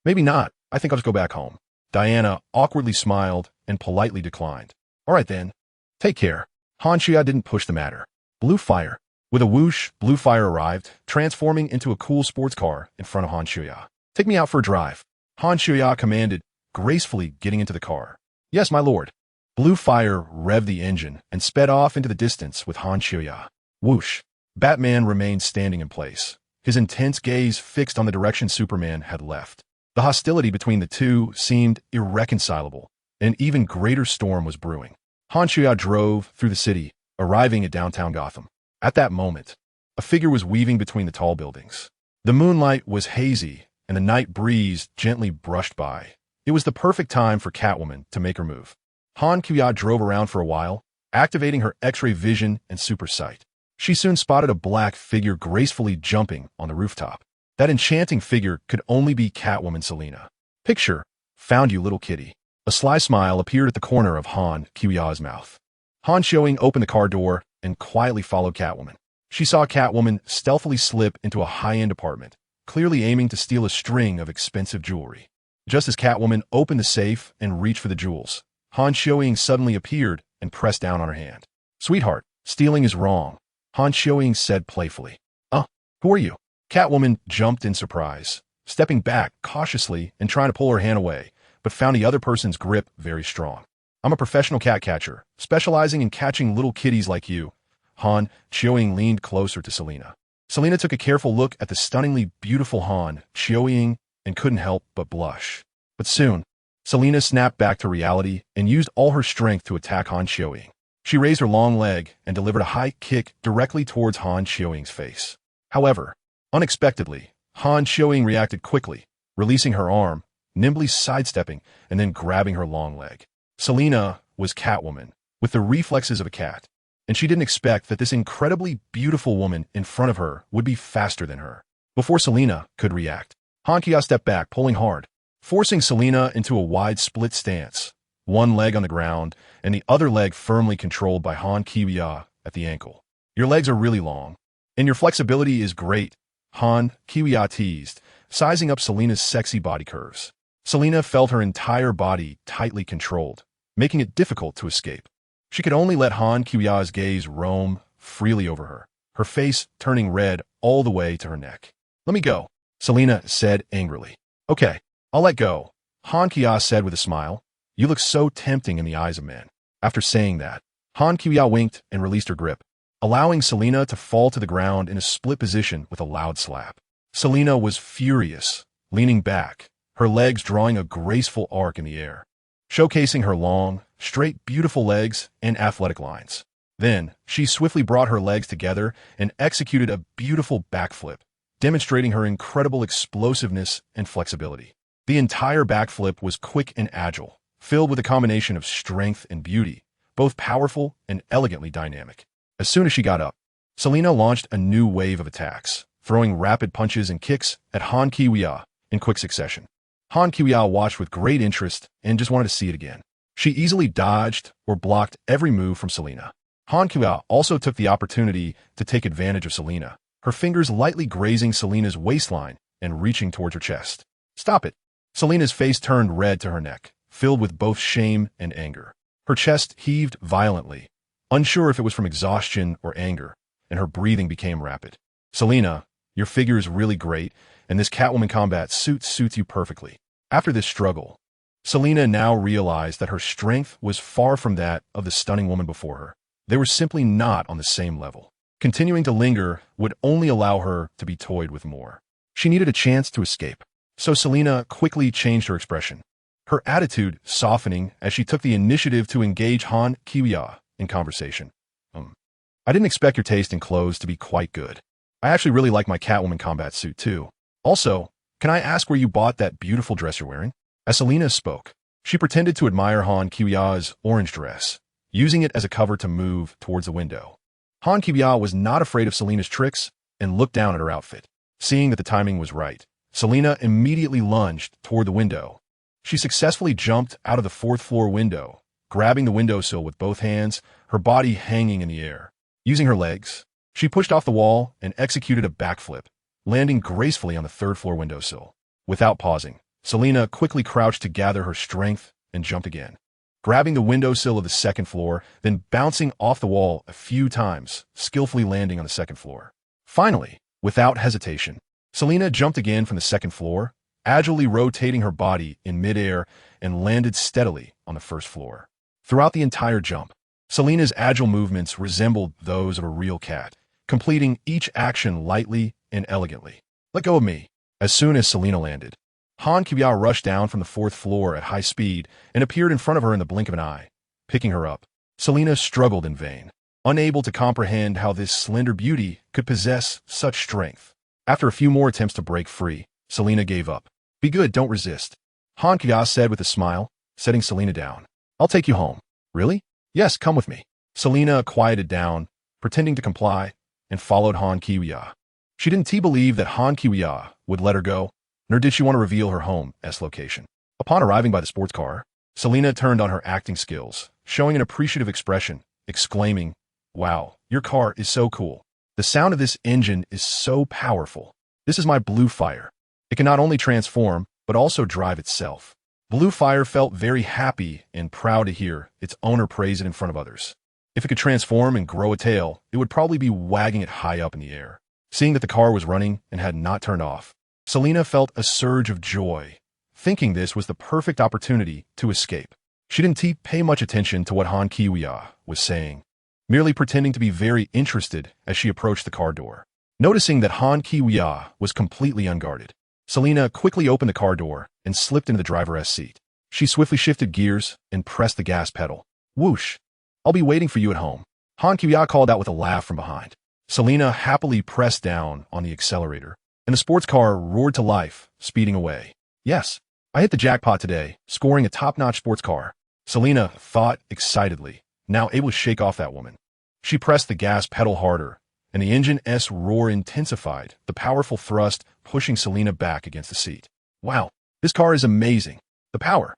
Maybe not. I think I'll just go back home." Diana awkwardly smiled and politely declined. "All right then. Take care." Hanshia didn't push the matter. Blue Fire. With a whoosh, Blue Fire arrived, transforming into a cool sports car in front of Hanshia. "Take me out for a drive." Hanshia commanded, gracefully getting into the car. "Yes, my lord." Blue Fire revved the engine and sped off into the distance with Hanshia. Whoosh. Batman remained standing in place, his intense gaze fixed on the direction Superman had left. The hostility between the two seemed irreconcilable, and an even greater storm was brewing. Hanshia drove through the city, arriving at downtown Gotham. At that moment, a figure was weaving between the tall buildings. The moonlight was hazy, and the night breeze gently brushed by. It was the perfect time for Catwoman to make her move. Han Kyu-ya drove around for a while, activating her X-ray vision and super sight. She soon spotted a black figure gracefully jumping on the rooftop. That enchanting figure could only be Catwoman Selina. "Picture, found you, little kitty." A sly smile appeared at the corner of Han Kyu-ya's mouth. Han Showing opened the car door and quietly followed Catwoman. She saw Catwoman stealthily slip into a high-end apartment, clearly aiming to steal a string of expensive jewelry. Just as Catwoman opened the safe and reached for the jewels, Han Showing suddenly appeared and pressed down on her hand. "Sweetheart, stealing is wrong," Han Showing said playfully. Who are you?" Catwoman jumped in surprise, stepping back cautiously and trying to pull her hand away, but found the other person's grip very strong. "I'm a professional cat catcher, specializing in catching little kitties like you." Han Chioying leaned closer to Selina. Selina took a careful look at the stunningly beautiful Han Chioying and couldn't help but blush. But soon, Selina snapped back to reality and used all her strength to attack Han Chioying. She raised her long leg and delivered a high kick directly towards Han Chioying's face. However, unexpectedly, Han Chioying reacted quickly, releasing her arm, nimbly sidestepping, and then grabbing her long leg. Selina was Catwoman, with the reflexes of a cat, and she didn't expect that this incredibly beautiful woman in front of her would be faster than her. Before Selina could react, Han Kyu-ya stepped back, pulling hard, forcing Selina into a wide split stance, one leg on the ground and the other leg firmly controlled by Han Kyu-ya at the ankle. "Your legs are really long, and your flexibility is great," Han Kiwiya teased, sizing up Selena's sexy body curves. Selena felt her entire body tightly controlled, making it difficult to escape. She could only let Han Kiwiya's gaze roam freely over her, her face turning red all the way to her neck. "Let me go," Selena said angrily. "Okay, I'll let go," Han Kiwiya said with a smile. "You look so tempting in the eyes of men." After saying that, Han Kiwiya winked and released her grip, allowing Selena to fall to the ground in a split position with a loud slap. Selena was furious, leaning back, her legs drawing a graceful arc in the air, showcasing her long, straight, beautiful legs and athletic lines. Then, she swiftly brought her legs together and executed a beautiful backflip, demonstrating her incredible explosiveness and flexibility. The entire backflip was quick and agile, filled with a combination of strength and beauty, both powerful and elegantly dynamic. As soon as she got up, Selena launched a new wave of attacks, throwing rapid punches and kicks at Han Kiwiya in quick succession. Han Kiwiya watched with great interest and just wanted to see it again. She easily dodged or blocked every move from Selena. Han Kiwiya also took the opportunity to take advantage of Selena, her fingers lightly grazing Selena's waistline and reaching towards her chest. "Stop it!" Selena's face turned red to her neck, filled with both shame and anger. Her chest heaved violently, unsure if it was from exhaustion or anger, and her breathing became rapid. "Selena, your figure is really great, and this Catwoman combat suits you perfectly." After this struggle, Selena now realized that her strength was far from that of the stunning woman before her. They were simply not on the same level. Continuing to linger would only allow her to be toyed with more. She needed a chance to escape. So Selena quickly changed her expression, her attitude softening as she took the initiative to engage Han Kiwiya in conversation. "I didn't expect your taste in clothes to be quite good. I actually really like my Catwoman combat suit too. Also, can I ask where you bought that beautiful dress you're wearing?" As Selena spoke, she pretended to admire Han Kiwiya's orange dress, using it as a cover to move towards the window. Han Kiwiya was not afraid of Selena's tricks and looked down at her outfit. Seeing that the timing was right, Selena immediately lunged toward the window. She successfully jumped out of the fourth-floor window, grabbing the windowsill with both hands, her body hanging in the air. Using her legs, she pushed off the wall and executed a backflip, landing gracefully on the third-floor windowsill. Without pausing, Selena quickly crouched to gather her strength and jumped again, grabbing the windowsill of the second floor, then bouncing off the wall a few times, skillfully landing on the second floor. Finally, without hesitation, Selena jumped again from the second floor, agilely rotating her body in midair and landed steadily on the first floor. Throughout the entire jump, Selena's agile movements resembled those of a real cat, completing each action lightly and elegantly. "Let go of me." As soon as Selena landed, Han Kiwiya rushed down from the fourth floor at high speed and appeared in front of her in the blink of an eye, picking her up. Selena struggled in vain, unable to comprehend how this slender beauty could possess such strength. After a few more attempts to break free, Selena gave up. "Be good, don't resist," Han Kiwiya said with a smile, setting Selena down. "I'll take you home." "Really?" "Yes, come with me." Selena quieted down, pretending to comply, and followed Han Kiwiya. She didn't believe that Han Kiwiya would let her go, nor did she want to reveal her home's location. Upon arriving by the sports car, Selena turned on her acting skills, showing an appreciative expression, exclaiming, "Wow, your car is so cool. The sound of this engine is so powerful. This is my Blue Fire. It can not only transform, but also drive itself." Blue Fire felt very happy and proud to hear its owner praise it in front of others. If it could transform and grow a tail, it would probably be wagging it high up in the air. Seeing that the car was running and had not turned off, Selena felt a surge of joy, thinking this was the perfect opportunity to escape. She didn't pay much attention to what Han Kiwiya was saying, merely pretending to be very interested as she approached the car door. Noticing that Han Kiwiya was completely unguarded, Selena quickly opened the car door and slipped into the driver's seat. She swiftly shifted gears and pressed the gas pedal. Whoosh! "I'll be waiting for you at home," Han Kiwiya called out with a laugh from behind. Selena happily pressed down on the accelerator, and the sports car roared to life, speeding away. "Yes, I hit the jackpot today, scoring a top-notch sports car," Selena thought excitedly, now able to shake off that woman. She pressed the gas pedal harder, and the engine's roar intensified, the powerful thrust pushing Selena back against the seat. "Wow, this car is amazing. The power."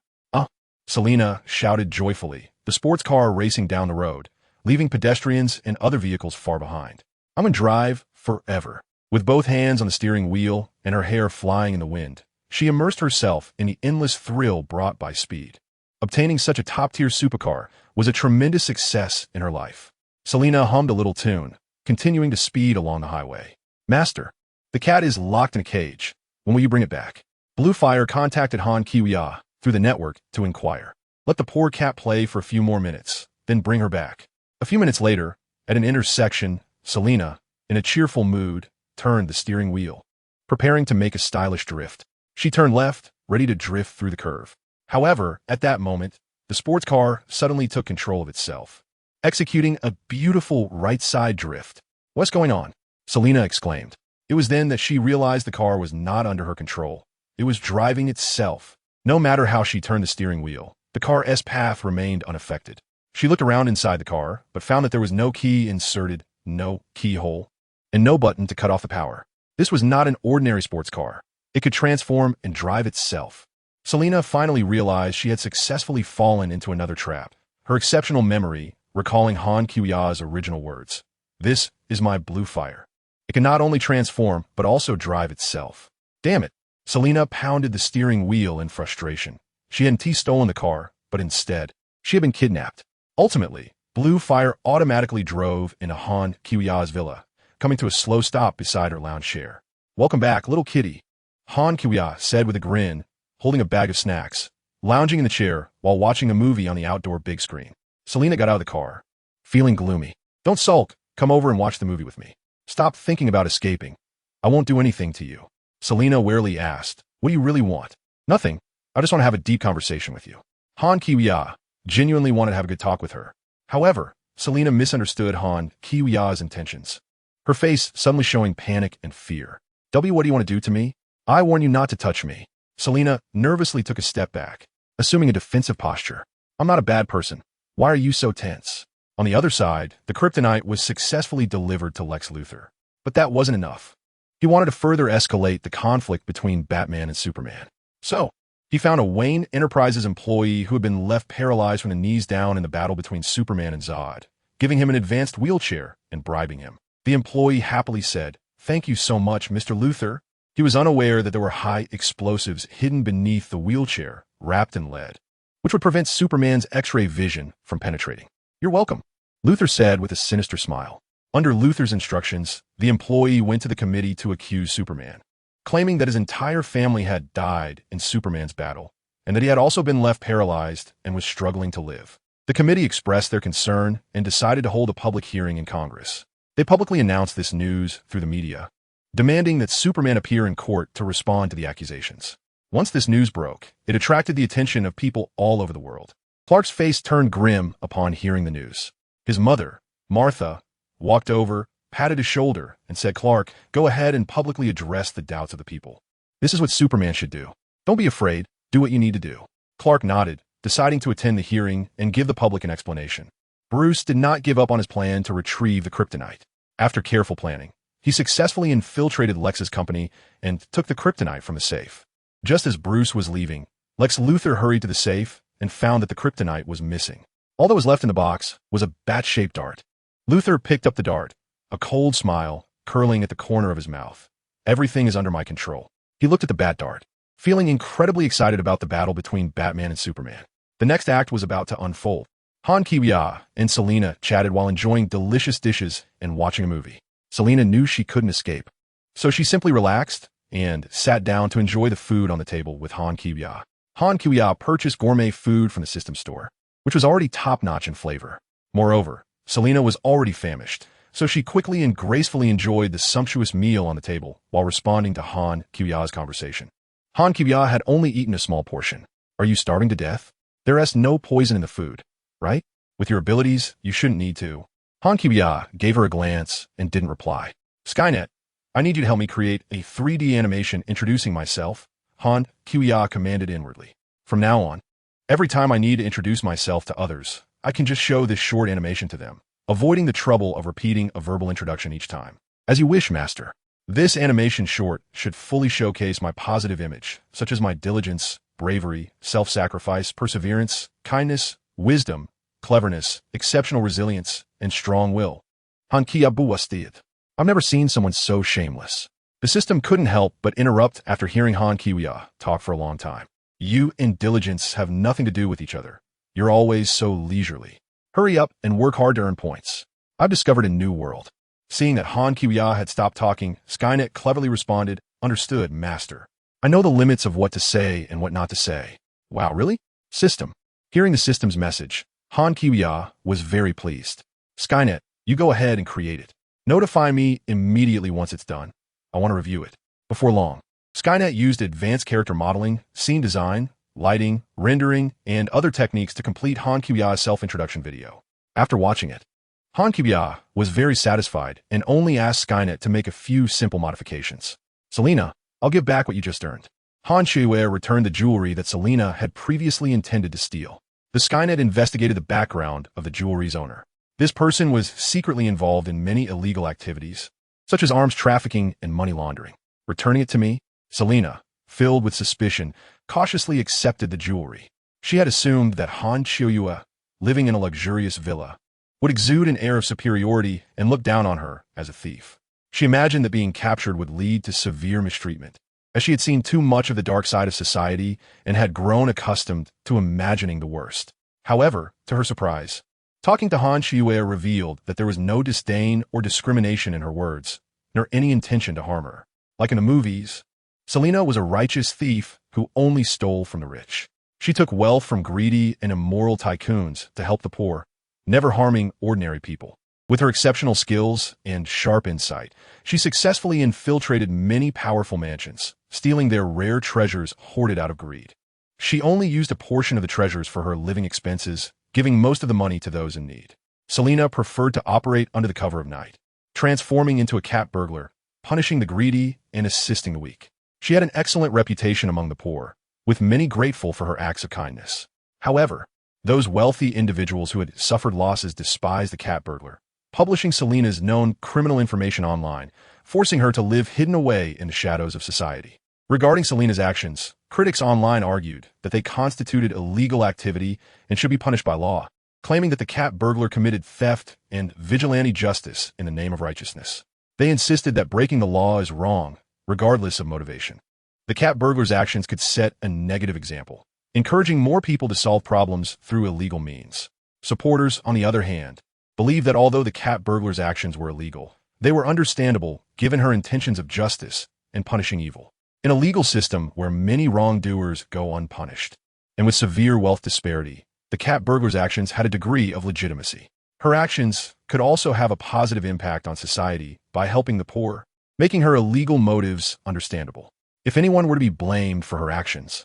Selena shouted joyfully, the sports car racing down the road, leaving pedestrians and other vehicles far behind. "I'm gonna drive forever." With both hands on the steering wheel and her hair flying in the wind, she immersed herself in the endless thrill brought by speed. Obtaining such a top-tier supercar was a tremendous success in her life. Selena hummed a little tune, continuing to speed along the highway. Master, the cat is locked in a cage. When will you bring it back? Bluefire contacted Han Kiwiya through the network to inquire. Let the poor cat play for a few more minutes, then bring her back. A few minutes later, at an intersection, Selena, in a cheerful mood, turned the steering wheel, preparing to make a stylish drift. She turned left, ready to drift through the curve. However, at that moment, the sports car suddenly took control of itself, executing a beautiful right-side drift. What's going on? Selena exclaimed. It was then that she realized the car was not under her control. It was driving itself. No matter how she turned the steering wheel, the car's path remained unaffected. She looked around inside the car, but found that there was no key inserted, no keyhole, and no button to cut off the power. This was not an ordinary sports car. It could transform and drive itself. Selena finally realized she had successfully fallen into another trap. Her exceptional memory, recalling Han Kiwiya's original words. This is my blue fire. It can not only transform, but also drive itself. Damn it. Selena pounded the steering wheel in frustration. She hadn't stolen the car, but instead, she had been kidnapped. Ultimately, Blue Fire automatically drove into Han Kiwiya's villa, coming to a slow stop beside her lounge chair. Welcome back, little kitty, Han Kiwiya said with a grin, holding a bag of snacks, lounging in the chair while watching a movie on the outdoor big screen. Selena got out of the car, feeling gloomy. Don't sulk, come over and watch the movie with me. Stop thinking about escaping. I won't do anything to you. Selena warily asked, what do you really want? Nothing. I just want to have a deep conversation with you. Han Kiwiya genuinely wanted to have a good talk with her. However, Selena misunderstood Han Kiwiya's intentions, her face suddenly showing panic and fear. What do you want to do to me? I warn you not to touch me. Selena nervously took a step back, assuming a defensive posture. I'm not a bad person. Why are you so tense? On the other side, the Kryptonite was successfully delivered to Lex Luthor. But that wasn't enough. He wanted to further escalate the conflict between Batman and Superman. So, he found a Wayne Enterprises employee who had been left paralyzed from the knees down in the battle between Superman and Zod, giving him an advanced wheelchair and bribing him. The employee happily said, "Thank you so much, Mr. Luthor." He was unaware that there were high explosives hidden beneath the wheelchair, wrapped in lead, which would prevent Superman's X-ray vision from penetrating. You're welcome, Luthor said with a sinister smile. Under Luthor's instructions, the employee went to the committee to accuse Superman, claiming that his entire family had died in Superman's battle, and that he had also been left paralyzed and was struggling to live. The committee expressed their concern and decided to hold a public hearing in Congress. They publicly announced this news through the media, demanding that Superman appear in court to respond to the accusations. Once this news broke, it attracted the attention of people all over the world. Clark's face turned grim upon hearing the news. His mother, Martha, walked over, patted his shoulder, and said, "Clark, go ahead and publicly address the doubts of the people. This is what Superman should do. Don't be afraid. Do what you need to do." Clark nodded, deciding to attend the hearing and give the public an explanation. Bruce did not give up on his plan to retrieve the Kryptonite. After careful planning, he successfully infiltrated Lex's company and took the Kryptonite from the safe. Just as Bruce was leaving, Lex Luthor hurried to the safe and found that the Kryptonite was missing. All that was left in the box was a bat-shaped dart. Luthor picked up the dart, a cold smile curling at the corner of his mouth. Everything is under my control. He looked at the bat dart, feeling incredibly excited about the battle between Batman and Superman. The next act was about to unfold. Han Kiwiya and Selena chatted while enjoying delicious dishes and watching a movie. Selena knew she couldn't escape, so she simply relaxed and sat down to enjoy the food on the table with Han Kiwiya. Han Kiwiya purchased gourmet food from the system store, which was already top-notch in flavor. Moreover, Selena was already famished, so she quickly and gracefully enjoyed the sumptuous meal on the table while responding to Han Kiwiya's conversation. Han Kiwiya had only eaten a small portion. Are you starving to death? There is no poison in the food, right? With your abilities, you shouldn't need to. Han Kiwiya gave her a glance and didn't reply. Skynet, I need you to help me create a 3D animation introducing myself, Han Kiwiya commanded inwardly. From now on, every time I need to introduce myself to others, I can just show this short animation to them, avoiding the trouble of repeating a verbal introduction each time. As you wish, Master. This animation short should fully showcase my positive image, such as my diligence, bravery, self-sacrifice, perseverance, kindness, wisdom, cleverness, exceptional resilience, and strong will. Han Kiwiya. I've never seen someone so shameless. The system couldn't help but interrupt after hearing Han Kiwiya talk for a long time. You and diligence have nothing to do with each other. You're always so leisurely. Hurry up and work hard to earn points. I've discovered a new world. Seeing that Han Kiwiya had stopped talking, Skynet cleverly responded, "Understood, master. I know the limits of what to say and what not to say." Wow, really? System. Hearing the system's message, Han Kiwiya was very pleased. Skynet, you go ahead and create it. Notify me immediately once it's done. I want to review it. Before long, Skynet used advanced character modeling, scene design, lighting, rendering, and other techniques to complete Han Kiwiya's self-introduction video. After watching it, Han Kiwiya was very satisfied and only asked Skynet to make a few simple modifications. Selena, I'll give back what you just earned. Han Kiwiya returned the jewelry that Selena had previously intended to steal. The Skynet investigated the background of the jewelry's owner. This person was secretly involved in many illegal activities, such as arms trafficking and money laundering. Returning it to me, Selena, filled with suspicion, cautiously accepted the jewelry. She had assumed that Han Kiwiya, living in a luxurious villa, would exude an air of superiority and look down on her as a thief. She imagined that being captured would lead to severe mistreatment, as she had seen too much of the dark side of society and had grown accustomed to imagining the worst. However, to her surprise, talking to Han Kiwiya revealed that there was no disdain or discrimination in her words, nor any intention to harm her. Like in the movies, Selena was a righteous thief who only stole from the rich. She took wealth from greedy and immoral tycoons to help the poor, never harming ordinary people. With her exceptional skills and sharp insight, she successfully infiltrated many powerful mansions, stealing their rare treasures hoarded out of greed. She only used a portion of the treasures for her living expenses, giving most of the money to those in need. Selena preferred to operate under the cover of night, transforming into a cat burglar, punishing the greedy and assisting the weak. She had an excellent reputation among the poor, with many grateful for her acts of kindness. However, those wealthy individuals who had suffered losses despised the cat burglar, publishing Selena's known criminal information online, forcing her to live hidden away in the shadows of society. Regarding Selena's actions, critics online argued that they constituted illegal activity and should be punished by law, claiming that the cat burglar committed theft and vigilante justice in the name of righteousness. They insisted that breaking the law is wrong, regardless of motivation. The cat burglar's actions could set a negative example, encouraging more people to solve problems through illegal means. Supporters, on the other hand, believed that although the cat burglar's actions were illegal, they were understandable given her intentions of justice and punishing evil. In a legal system where many wrongdoers go unpunished, and with severe wealth disparity, the cat burglar's actions had a degree of legitimacy. Her actions could also have a positive impact on society by helping the poor, making her illegal motives understandable. If anyone were to be blamed for her actions,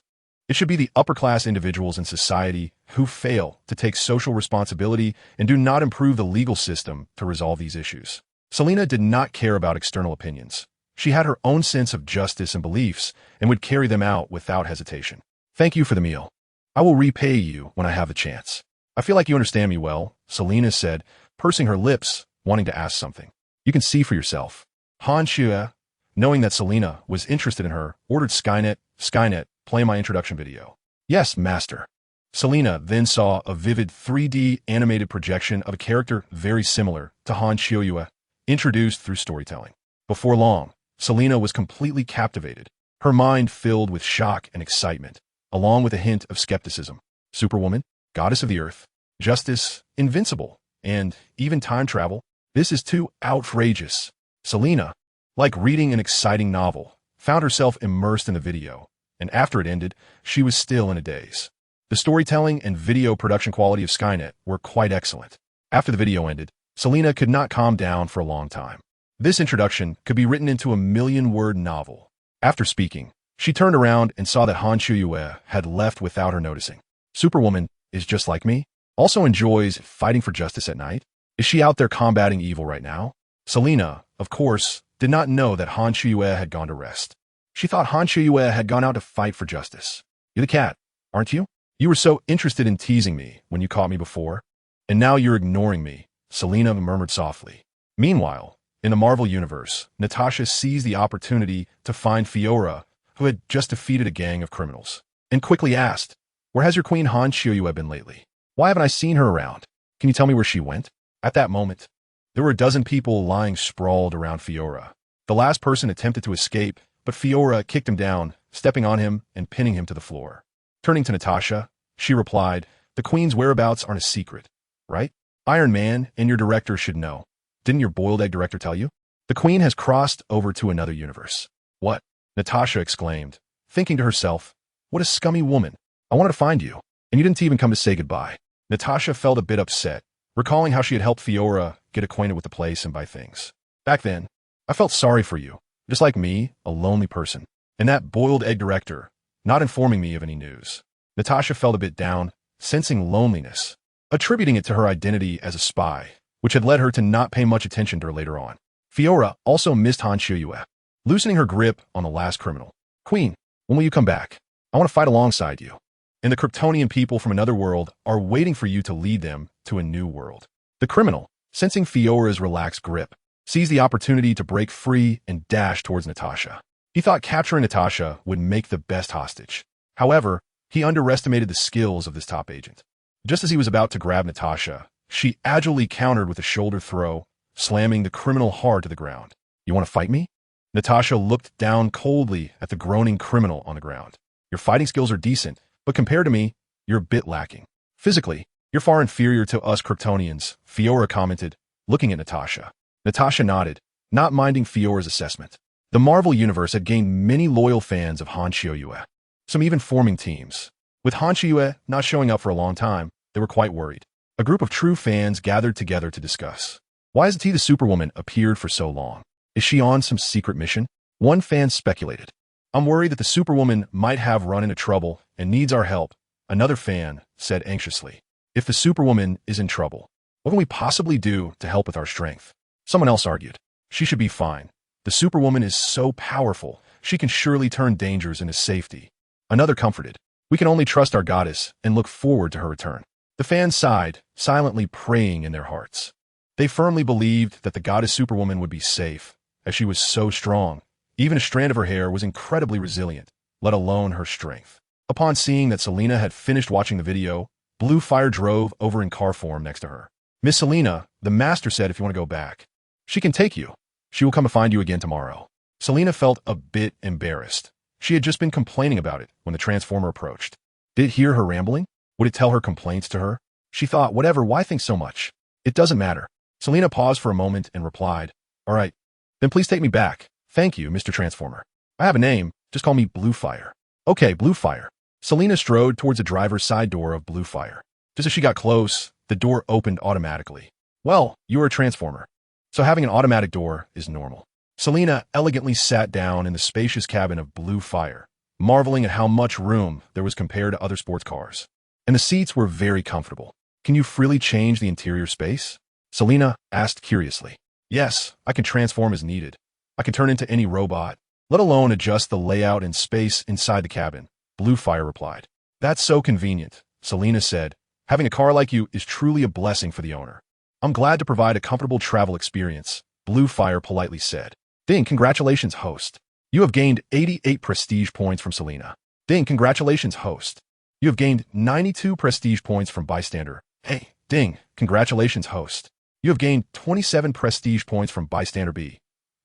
it should be the upper-class individuals in society who fail to take social responsibility and do not improve the legal system to resolve these issues. Selena did not care about external opinions. She had her own sense of justice and beliefs and would carry them out without hesitation. Thank you for the meal. I will repay you when I have the chance. I feel like you understand me well, Selena said, pursing her lips, wanting to ask something. You can see for yourself. Han Kiwiya, knowing that Selena was interested in her, ordered Skynet, play my introduction video. Yes, master. Selena then saw a vivid 3D animated projection of a character very similar to Han Kiwiya, introduced through storytelling. Before long, Selena was completely captivated, her mind filled with shock and excitement, along with a hint of skepticism. Superwoman, goddess of the earth, justice, invincible, and even time travel. This is too outrageous. Selena, like reading an exciting novel, found herself immersed in the video, and after it ended, she was still in a daze. The storytelling and video production quality of Skynet were quite excellent. After the video ended, Selena could not calm down for a long time. This introduction could be written into a 1,000,000-word novel. After speaking, she turned around and saw that Han Kiwiya had left without her noticing. Superwoman is just like me, also enjoys fighting for justice at night. Is she out there combating evil right now? Selena, of course, did not know that Han Kiwiya had gone to rest. She thought Han Kiwiya had gone out to fight for justice. You're the cat, aren't you? You were so interested in teasing me when you caught me before, and now you're ignoring me, Selena murmured softly. Meanwhile, in the Marvel Universe, Natasha seized the opportunity to find Fiora, who had just defeated a gang of criminals, and quickly asked, "Where has your queen Han Kiwiya been lately? Why haven't I seen her around? Can you tell me where she went?" At that moment, There were a dozen people lying sprawled around Fiora. The last person attempted to escape, but Fiora kicked him down, stepping on him and pinning him to the floor. Turning to Natasha, she replied, "The Queen's whereabouts aren't a secret, right? Iron Man and your director should know. Didn't your boiled egg director tell you? The Queen has crossed over to another universe." "What?" Natasha exclaimed, thinking to herself, "What a scummy woman. I wanted to find you, and you didn't even come to say goodbye." Natasha felt a bit upset, recalling how she had helped Fiora get acquainted with the place and buy things. "Back then, I felt sorry for you, just like me, a lonely person. And that boiled egg director, not informing me of any news." Natasha felt a bit down, sensing loneliness, attributing it to her identity as a spy, which had led her to not pay much attention to her later on. Fiora also missed Han Shiyue, loosening her grip on the last criminal. "Queen, when will you come back? I want to fight alongside you. And the Kryptonian people from another world are waiting for you to lead them to a new world." The criminal, sensing Fiora's relaxed grip, seized the opportunity to break free and dash towards Natasha. He thought capturing Natasha would make the best hostage. However, he underestimated the skills of this top agent. Just as he was about to grab Natasha, she agilely countered with a shoulder throw, slamming the criminal hard to the ground. "You want to fight me?" Natasha looked down coldly at the groaning criminal on the ground. "Your fighting skills are decent, but compared to me, you're a bit lacking. Physically, you're far inferior to us Kryptonians," Fiora commented, looking at Natasha. Natasha nodded, not minding Fiora's assessment. The Marvel Universe had gained many loyal fans of Han Shiyue, some even forming teams. With Han Shiyue not showing up for a long time, they were quite worried. A group of true fans gathered together to discuss. Why hasn't he, the Superwoman, appeared for so long? Is she on some secret mission? One fan speculated. "I'm worried that the Superwoman might have run into trouble and needs our help," another fan said anxiously. "If the Superwoman is in trouble, what can we possibly do to help with our strength?" Someone else argued. "She should be fine. The Superwoman is so powerful, she can surely turn dangers into safety." Another comforted. "We can only trust our goddess and look forward to her return." The fans sighed, silently praying in their hearts. They firmly believed that the goddess Superwoman would be safe, as she was so strong. Even a strand of her hair was incredibly resilient, let alone her strength. Upon seeing that Selena had finished watching the video, Blue Fire drove over in car form next to her. "Miss Selena, the master said if you want to go back, she can take you. She will come to find you again tomorrow." Selena felt a bit embarrassed. She had just been complaining about it when the Transformer approached. Did it hear her rambling? Would it tell her complaints to her? She thought, whatever, why think so much? It doesn't matter. Selena paused for a moment and replied, "All right, then please take me back. Thank you, Mr. Transformer. I have a name. Just call me Blue Fire." "Okay, Blue Fire." Selena strode towards the driver's side door of Blue Fire. Just as she got close, the door opened automatically. "Well, you are a Transformer, so having an automatic door is normal." Selena elegantly sat down in the spacious cabin of Blue Fire, marveling at how much room there was compared to other sports cars. And the seats were very comfortable. "Can you freely change the interior space?" Selena asked curiously. "Yes, I can transform as needed. I can turn into any robot, let alone adjust the layout and space inside the cabin," Blue Fire replied. "That's so convenient," Selena said. "Having a car like you is truly a blessing for the owner." "I'm glad to provide a comfortable travel experience," Blue Fire politely said. "Ding, congratulations, host. You have gained 88 prestige points from Selena." "Ding, congratulations, host. You have gained 92 prestige points from bystander." "Hey, ding, congratulations, host. You have gained 27 prestige points from bystander B."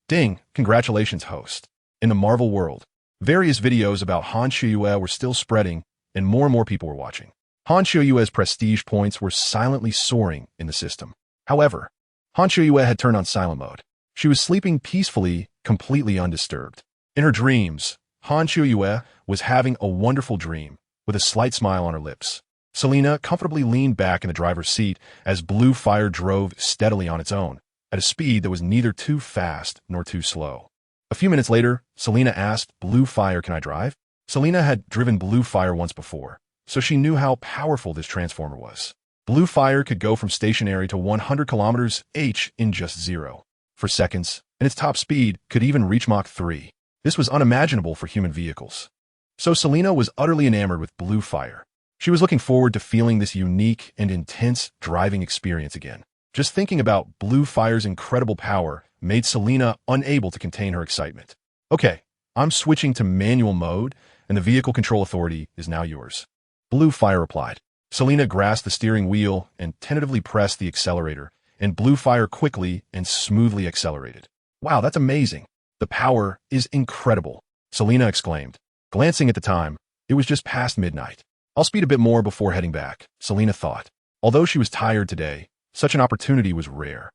"Ding, congratulations, host." In the Marvel world, various videos about Han Shiyue were still spreading, and more people were watching. Han Shiyue's prestige points were silently soaring in the system. However, Han Shiyue had turned on silent mode. She was sleeping peacefully, completely undisturbed. In her dreams, Han Shiyue was having a wonderful dream, with a slight smile on her lips. Selena comfortably leaned back in the driver's seat as Blue Fire drove steadily on its own, at a speed that was neither too fast nor too slow. A few minutes later, Selena asked, "Blue Fire, can I drive?" Selena had driven Blue Fire once before, so she knew how powerful this Transformer was. Blue Fire could go from stationary to 100 km/h in just 0 for seconds, and its top speed could even reach Mach 3. This was unimaginable for human vehicles. So Selena was utterly enamored with Blue Fire. She was looking forward to feeling this unique and intense driving experience again. Just thinking about Blue Fire's incredible power made Selena unable to contain her excitement. "Okay, I'm switching to manual mode, and the vehicle control authority is now yours," Blue Fire replied. Selena grasped the steering wheel and tentatively pressed the accelerator, and blue fire quickly and smoothly accelerated. Wow, that's amazing. The power is incredible, Selena exclaimed. Glancing at the time, it was just past midnight. I'll speed a bit more before heading back, Selena thought. Although she was tired today, such an opportunity was rare.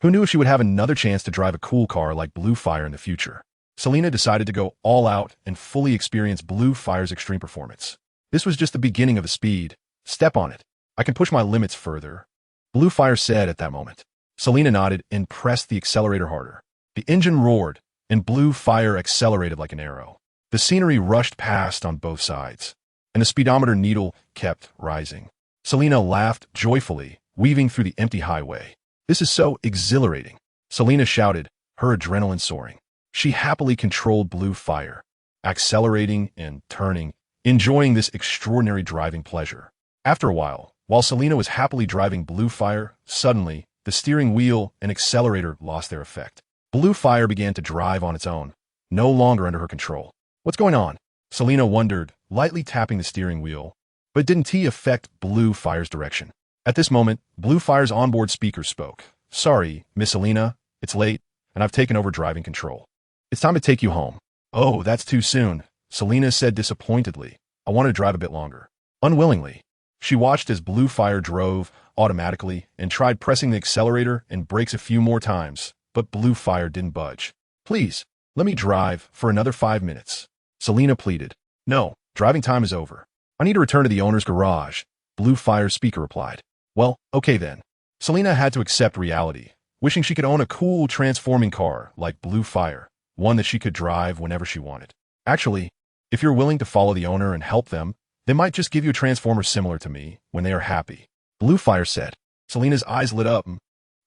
Who knew if she would have another chance to drive a cool car like Blue Fire in the future? Selena decided to go all out and fully experience Blue Fire's extreme performance. This was just the beginning of the speed. Step on it. I can push my limits further, Blue Fire said at that moment. Selena nodded and pressed the accelerator harder. The engine roared, and Blue Fire accelerated like an arrow. The scenery rushed past on both sides, and the speedometer needle kept rising. Selena laughed joyfully, weaving through the empty highway. This is so exhilarating, Selena shouted, her adrenaline soaring. She happily controlled Blue Fire, accelerating and turning, enjoying this extraordinary driving pleasure. After a while Selena was happily driving Blue Fire, suddenly, the steering wheel and accelerator lost their effect. Blue Fire began to drive on its own, no longer under her control. What's going on? Selena wondered, lightly tapping the steering wheel. But didn't he affect Blue Fire's direction? At this moment, Blue Fire's onboard speaker spoke. Sorry, Miss Selena, it's late, and I've taken over driving control. It's time to take you home. Oh, that's too soon, Selena said disappointedly. I want to drive a bit longer. Unwillingly, she watched as Blue Fire drove automatically and tried pressing the accelerator and brakes a few more times, but Blue Fire didn't budge. Please, let me drive for another 5 minutes, Selena pleaded. No, driving time is over. I need to return to the owner's garage, Blue Fire's speaker replied. Well, okay then. Selena had to accept reality, wishing she could own a cool transforming car like Blue Fire, one that she could drive whenever she wanted. Actually, if you're willing to follow the owner and help them, they might just give you a transformer similar to me when they are happy, Blue Fire said. Selena's eyes lit up.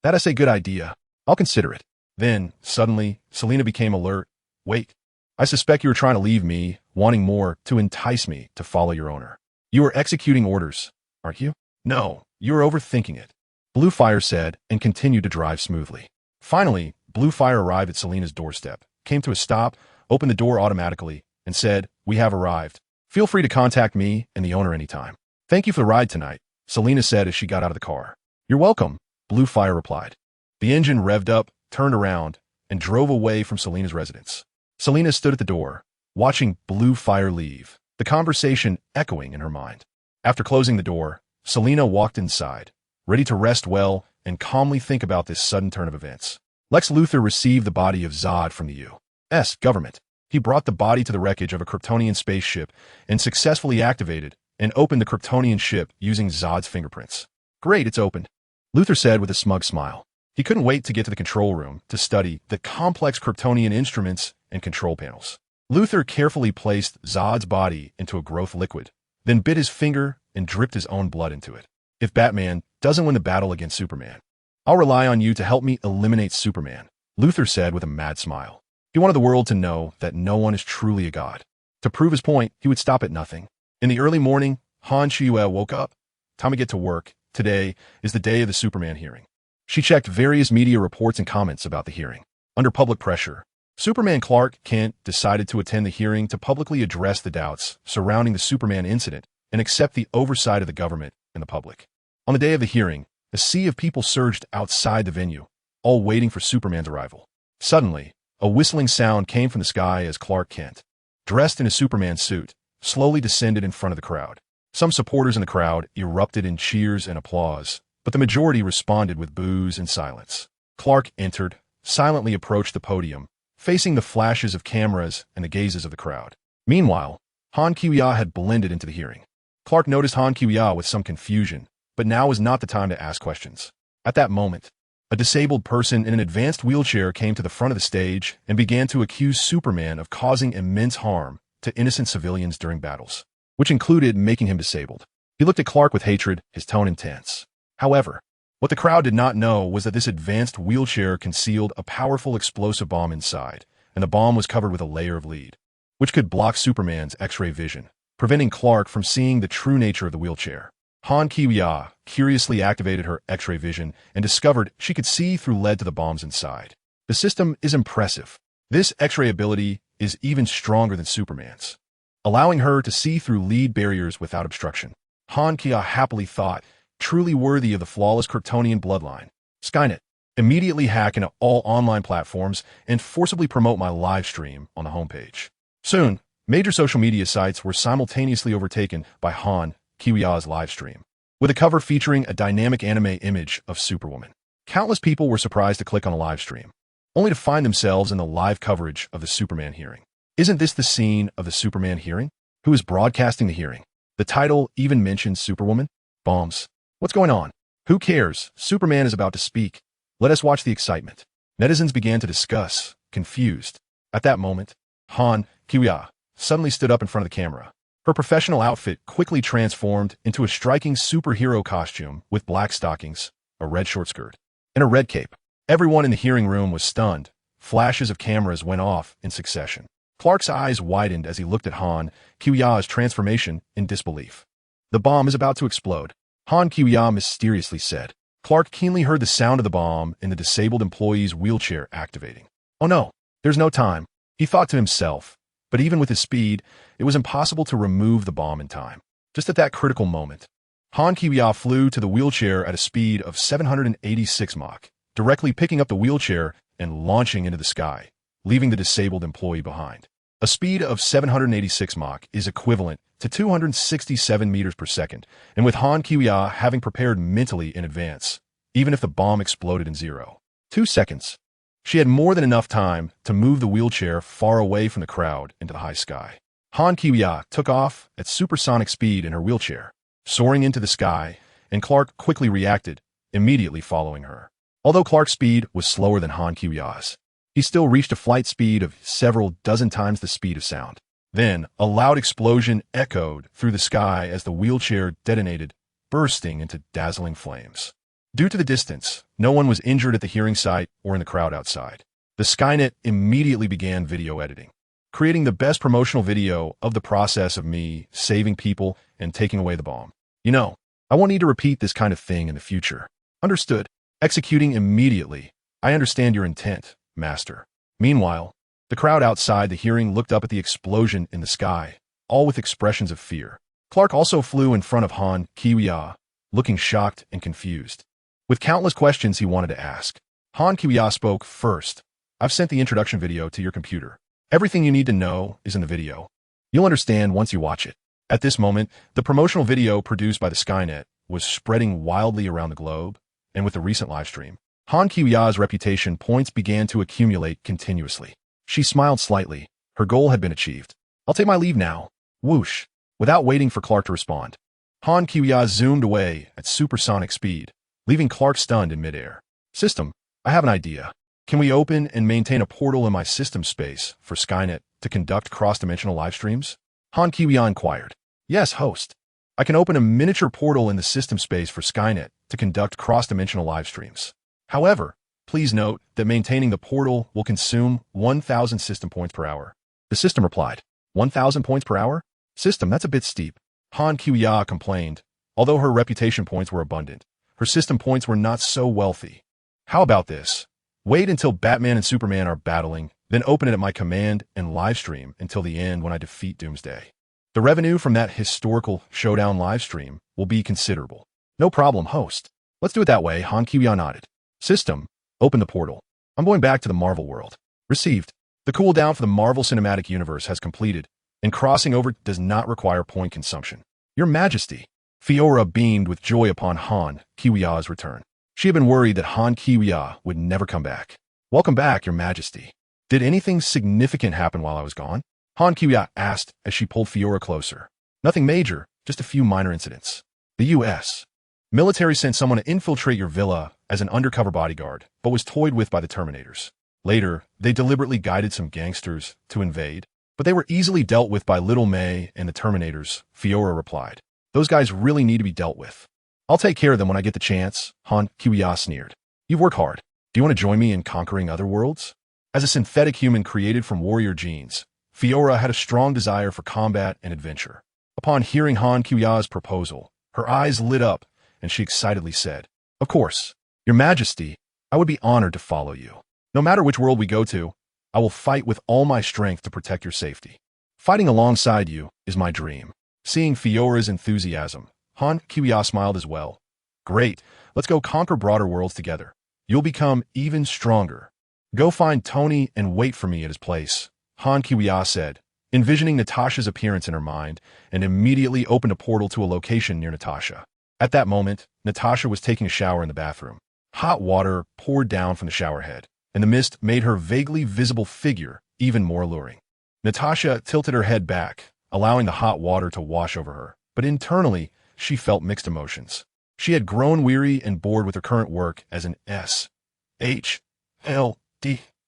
That is a good idea. I'll consider it. Then, suddenly, Selena became alert. Wait. I suspect you are trying to leave me, wanting more to entice me to follow your owner. You are executing orders, aren't you? No, you are overthinking it, Blue Fire said and continued to drive smoothly. Finally, Blue Fire arrived at Selena's doorstep, came to a stop, opened the door automatically, and said, We have arrived. Feel free to contact me and the owner anytime. Thank you for the ride tonight, Selena said as she got out of the car. You're welcome, Blue Fire replied. The engine revved up, turned around, and drove away from Selena's residence. Selena stood at the door, watching Blue Fire leave, the conversation echoing in her mind. After closing the door, Selena walked inside, ready to rest well and calmly think about this sudden turn of events. Lex Luthor received the body of Zod from the U.S. government. He brought the body to the wreckage of a Kryptonian spaceship and successfully activated and opened the Kryptonian ship using Zod's fingerprints. Great, it's opened, Luthor said with a smug smile. He couldn't wait to get to the control room to study the complex Kryptonian instruments and control panels. Luthor carefully placed Zod's body into a growth liquid, then bit his finger and dripped his own blood into it. If Batman doesn't win the battle against Superman, I'll rely on you to help me eliminate Superman, Luthor said with a mad smile. He wanted the world to know that no one is truly a god. To prove his point, he would stop at nothing. In the early morning, Han Chiuel woke up. Time to get to work. Today is the day of the Superman hearing. She checked various media reports and comments about the hearing. Under public pressure, Superman Clark Kent decided to attend the hearing to publicly address the doubts surrounding the Superman incident and accept the oversight of the government and the public. On the day of the hearing, a sea of people surged outside the venue, all waiting for Superman's arrival. Suddenly, a whistling sound came from the sky as Clark Kent, dressed in a Superman suit, slowly descended in front of the crowd. Some supporters in the crowd erupted in cheers and applause, but the majority responded with boos and silence. Clark entered, silently approached the podium, facing the flashes of cameras and the gazes of the crowd. Meanwhile, Han Kiwia had blended into the hearing. Clark noticed Han Kiwia with some confusion, but now was not the time to ask questions. At that moment, a disabled person in an advanced wheelchair came to the front of the stage and began to accuse Superman of causing immense harm to innocent civilians during battles, which included making him disabled. He looked at Clark with hatred, his tone intense. However, what the crowd did not know was that this advanced wheelchair concealed a powerful explosive bomb inside, and the bomb was covered with a layer of lead, which could block Superman's X-ray vision, preventing Clark from seeing the true nature of the wheelchair. Han Kiwia curiously activated her X-ray vision and discovered she could see through lead to the bombs inside. The system is impressive. This X-ray ability is even stronger than Superman's, allowing her to see through lead barriers without obstruction. Han Kiwia happily thought, truly worthy of the flawless Kryptonian bloodline. Skynet, immediately hack into all online platforms and forcibly promote my live stream on the homepage. Soon, major social media sites were simultaneously overtaken by Han Kiwia's live stream, with a cover featuring a dynamic anime image of Superwoman. Countless people were surprised to click on a live stream, only to find themselves in the live coverage of the Superman hearing. Isn't this the scene of the Superman hearing? Who is broadcasting the hearing? The title even mentions Superwoman? Bombs. What's going on? Who cares? Superman is about to speak. Let us watch the excitement. Netizens began to discuss, confused. At that moment, Han Kiwia suddenly stood up in front of the camera. Her professional outfit quickly transformed into a striking superhero costume with black stockings, a red short skirt, and a red cape. Everyone in the hearing room was stunned. Flashes of cameras went off in succession. Clark's eyes widened as he looked at Han Kiwia's transformation in disbelief. The bomb is about to explode, Han Kiwia mysteriously said. Clark keenly heard the sound of the bomb in the disabled employee's wheelchair activating. Oh no, there's no time, he thought to himself. But even with his speed, it was impossible to remove the bomb in time. Just at that critical moment, Han Kiwia flew to the wheelchair at a speed of 786 Mach, directly picking up the wheelchair and launching into the sky, leaving the disabled employee behind. A speed of 786 Mach is equivalent to 267 meters per second, and with Han Kiwia having prepared mentally in advance, even if the bomb exploded in 0.2 seconds, she had more than enough time to move the wheelchair far away from the crowd into the high sky. Han Kiwia took off at supersonic speed in her wheelchair, soaring into the sky, and Clark quickly reacted, immediately following her. Although Clark's speed was slower than Han Kiwia's, he still reached a flight speed of several dozen times the speed of sound. Then, a loud explosion echoed through the sky as the wheelchair detonated, bursting into dazzling flames. Due to the distance, no one was injured at the hearing site or in the crowd outside. The Skynet immediately began video editing, creating the best promotional video of the process of me saving people and taking away the bomb. You know, I won't need to repeat this kind of thing in the future. Understood. Executing immediately. I understand your intent, Master. Meanwhile, the crowd outside the hearing looked up at the explosion in the sky, all with expressions of fear. Clark also flew in front of Han Kiwia, looking shocked and confused. With countless questions he wanted to ask, Han Kiwia spoke first. I've sent the introduction video to your computer. Everything you need to know is in the video. You'll understand once you watch it. At this moment, the promotional video produced by the Skynet was spreading wildly around the globe, and with the recent livestream, Han Kiwia's reputation points began to accumulate continuously. She smiled slightly. Her goal had been achieved. I'll take my leave now. Whoosh. Without waiting for Clark to respond, Han Kiwia zoomed away at supersonic speed, leaving Clark stunned in midair. System, I have an idea. Can we open and maintain a portal in my system space for Skynet to conduct cross-dimensional live streams? Han Kiwia inquired. Yes, host. I can open a miniature portal in the system space for Skynet to conduct cross-dimensional live streams. However, please note that maintaining the portal will consume 1,000 system points per hour. The system replied, 1,000 points per hour? System, that's a bit steep. Han Kiwia complained. Although her reputation points were abundant, her system points were not so wealthy. How about this? Wait until Batman and Superman are battling, then open it at my command and live stream until the end when I defeat Doomsday. The revenue from that historical showdown live stream will be considerable. No problem, host. Let's do it that way, Han Kiwia nodded. System, open the portal. I'm going back to the Marvel world. Received. The cooldown for the Marvel Cinematic Universe has completed, and crossing over does not require point consumption. Your Majesty. Fiora beamed with joy upon Han Kiwia's return. She had been worried that Han Kiwia would never come back. Welcome back, Your Majesty. Did anything significant happen while I was gone? Han Kiwia asked as she pulled Fiora closer. Nothing major, just a few minor incidents. The U.S. military sent someone to infiltrate your villa as an undercover bodyguard, but was toyed with by the Terminators. Later, they deliberately guided some gangsters to invade, but they were easily dealt with by Little May and the Terminators, Fiora replied. Those guys really need to be dealt with. I'll take care of them when I get the chance, Han Kiwia sneered. You've worked hard. Do you want to join me in conquering other worlds? As a synthetic human created from warrior genes, Fiora had a strong desire for combat and adventure. Upon hearing Han Kiwia's proposal, her eyes lit up, and she excitedly said, Of course, Your Majesty, I would be honored to follow you. No matter which world we go to, I will fight with all my strength to protect your safety. Fighting alongside you is my dream. Seeing Fiora's enthusiasm, Han Kiwia smiled as well. Great, let's go conquer broader worlds together. you'll become even stronger. Go find Tony and wait for me at his place, Han Kiwiya said, envisioning Natasha's appearance in her mind, and immediately opened a portal to a location near Natasha. At that moment, Natasha was taking a shower in the bathroom. Hot water poured down from the shower head, and the mist made her vaguely visible figure even more alluring. Natasha tilted her head back, allowing the hot water to wash over her, but internally, she felt mixed emotions. She had grown weary and bored with her current work as an SHLD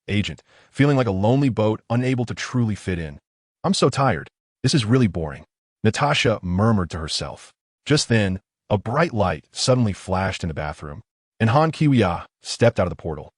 agent, feeling like a lonely boat unable to truly fit in. I'm so tired. This is really boring, Natasha murmured to herself. Just then, a bright light suddenly flashed in the bathroom, and Han Kiwiya stepped out of the portal.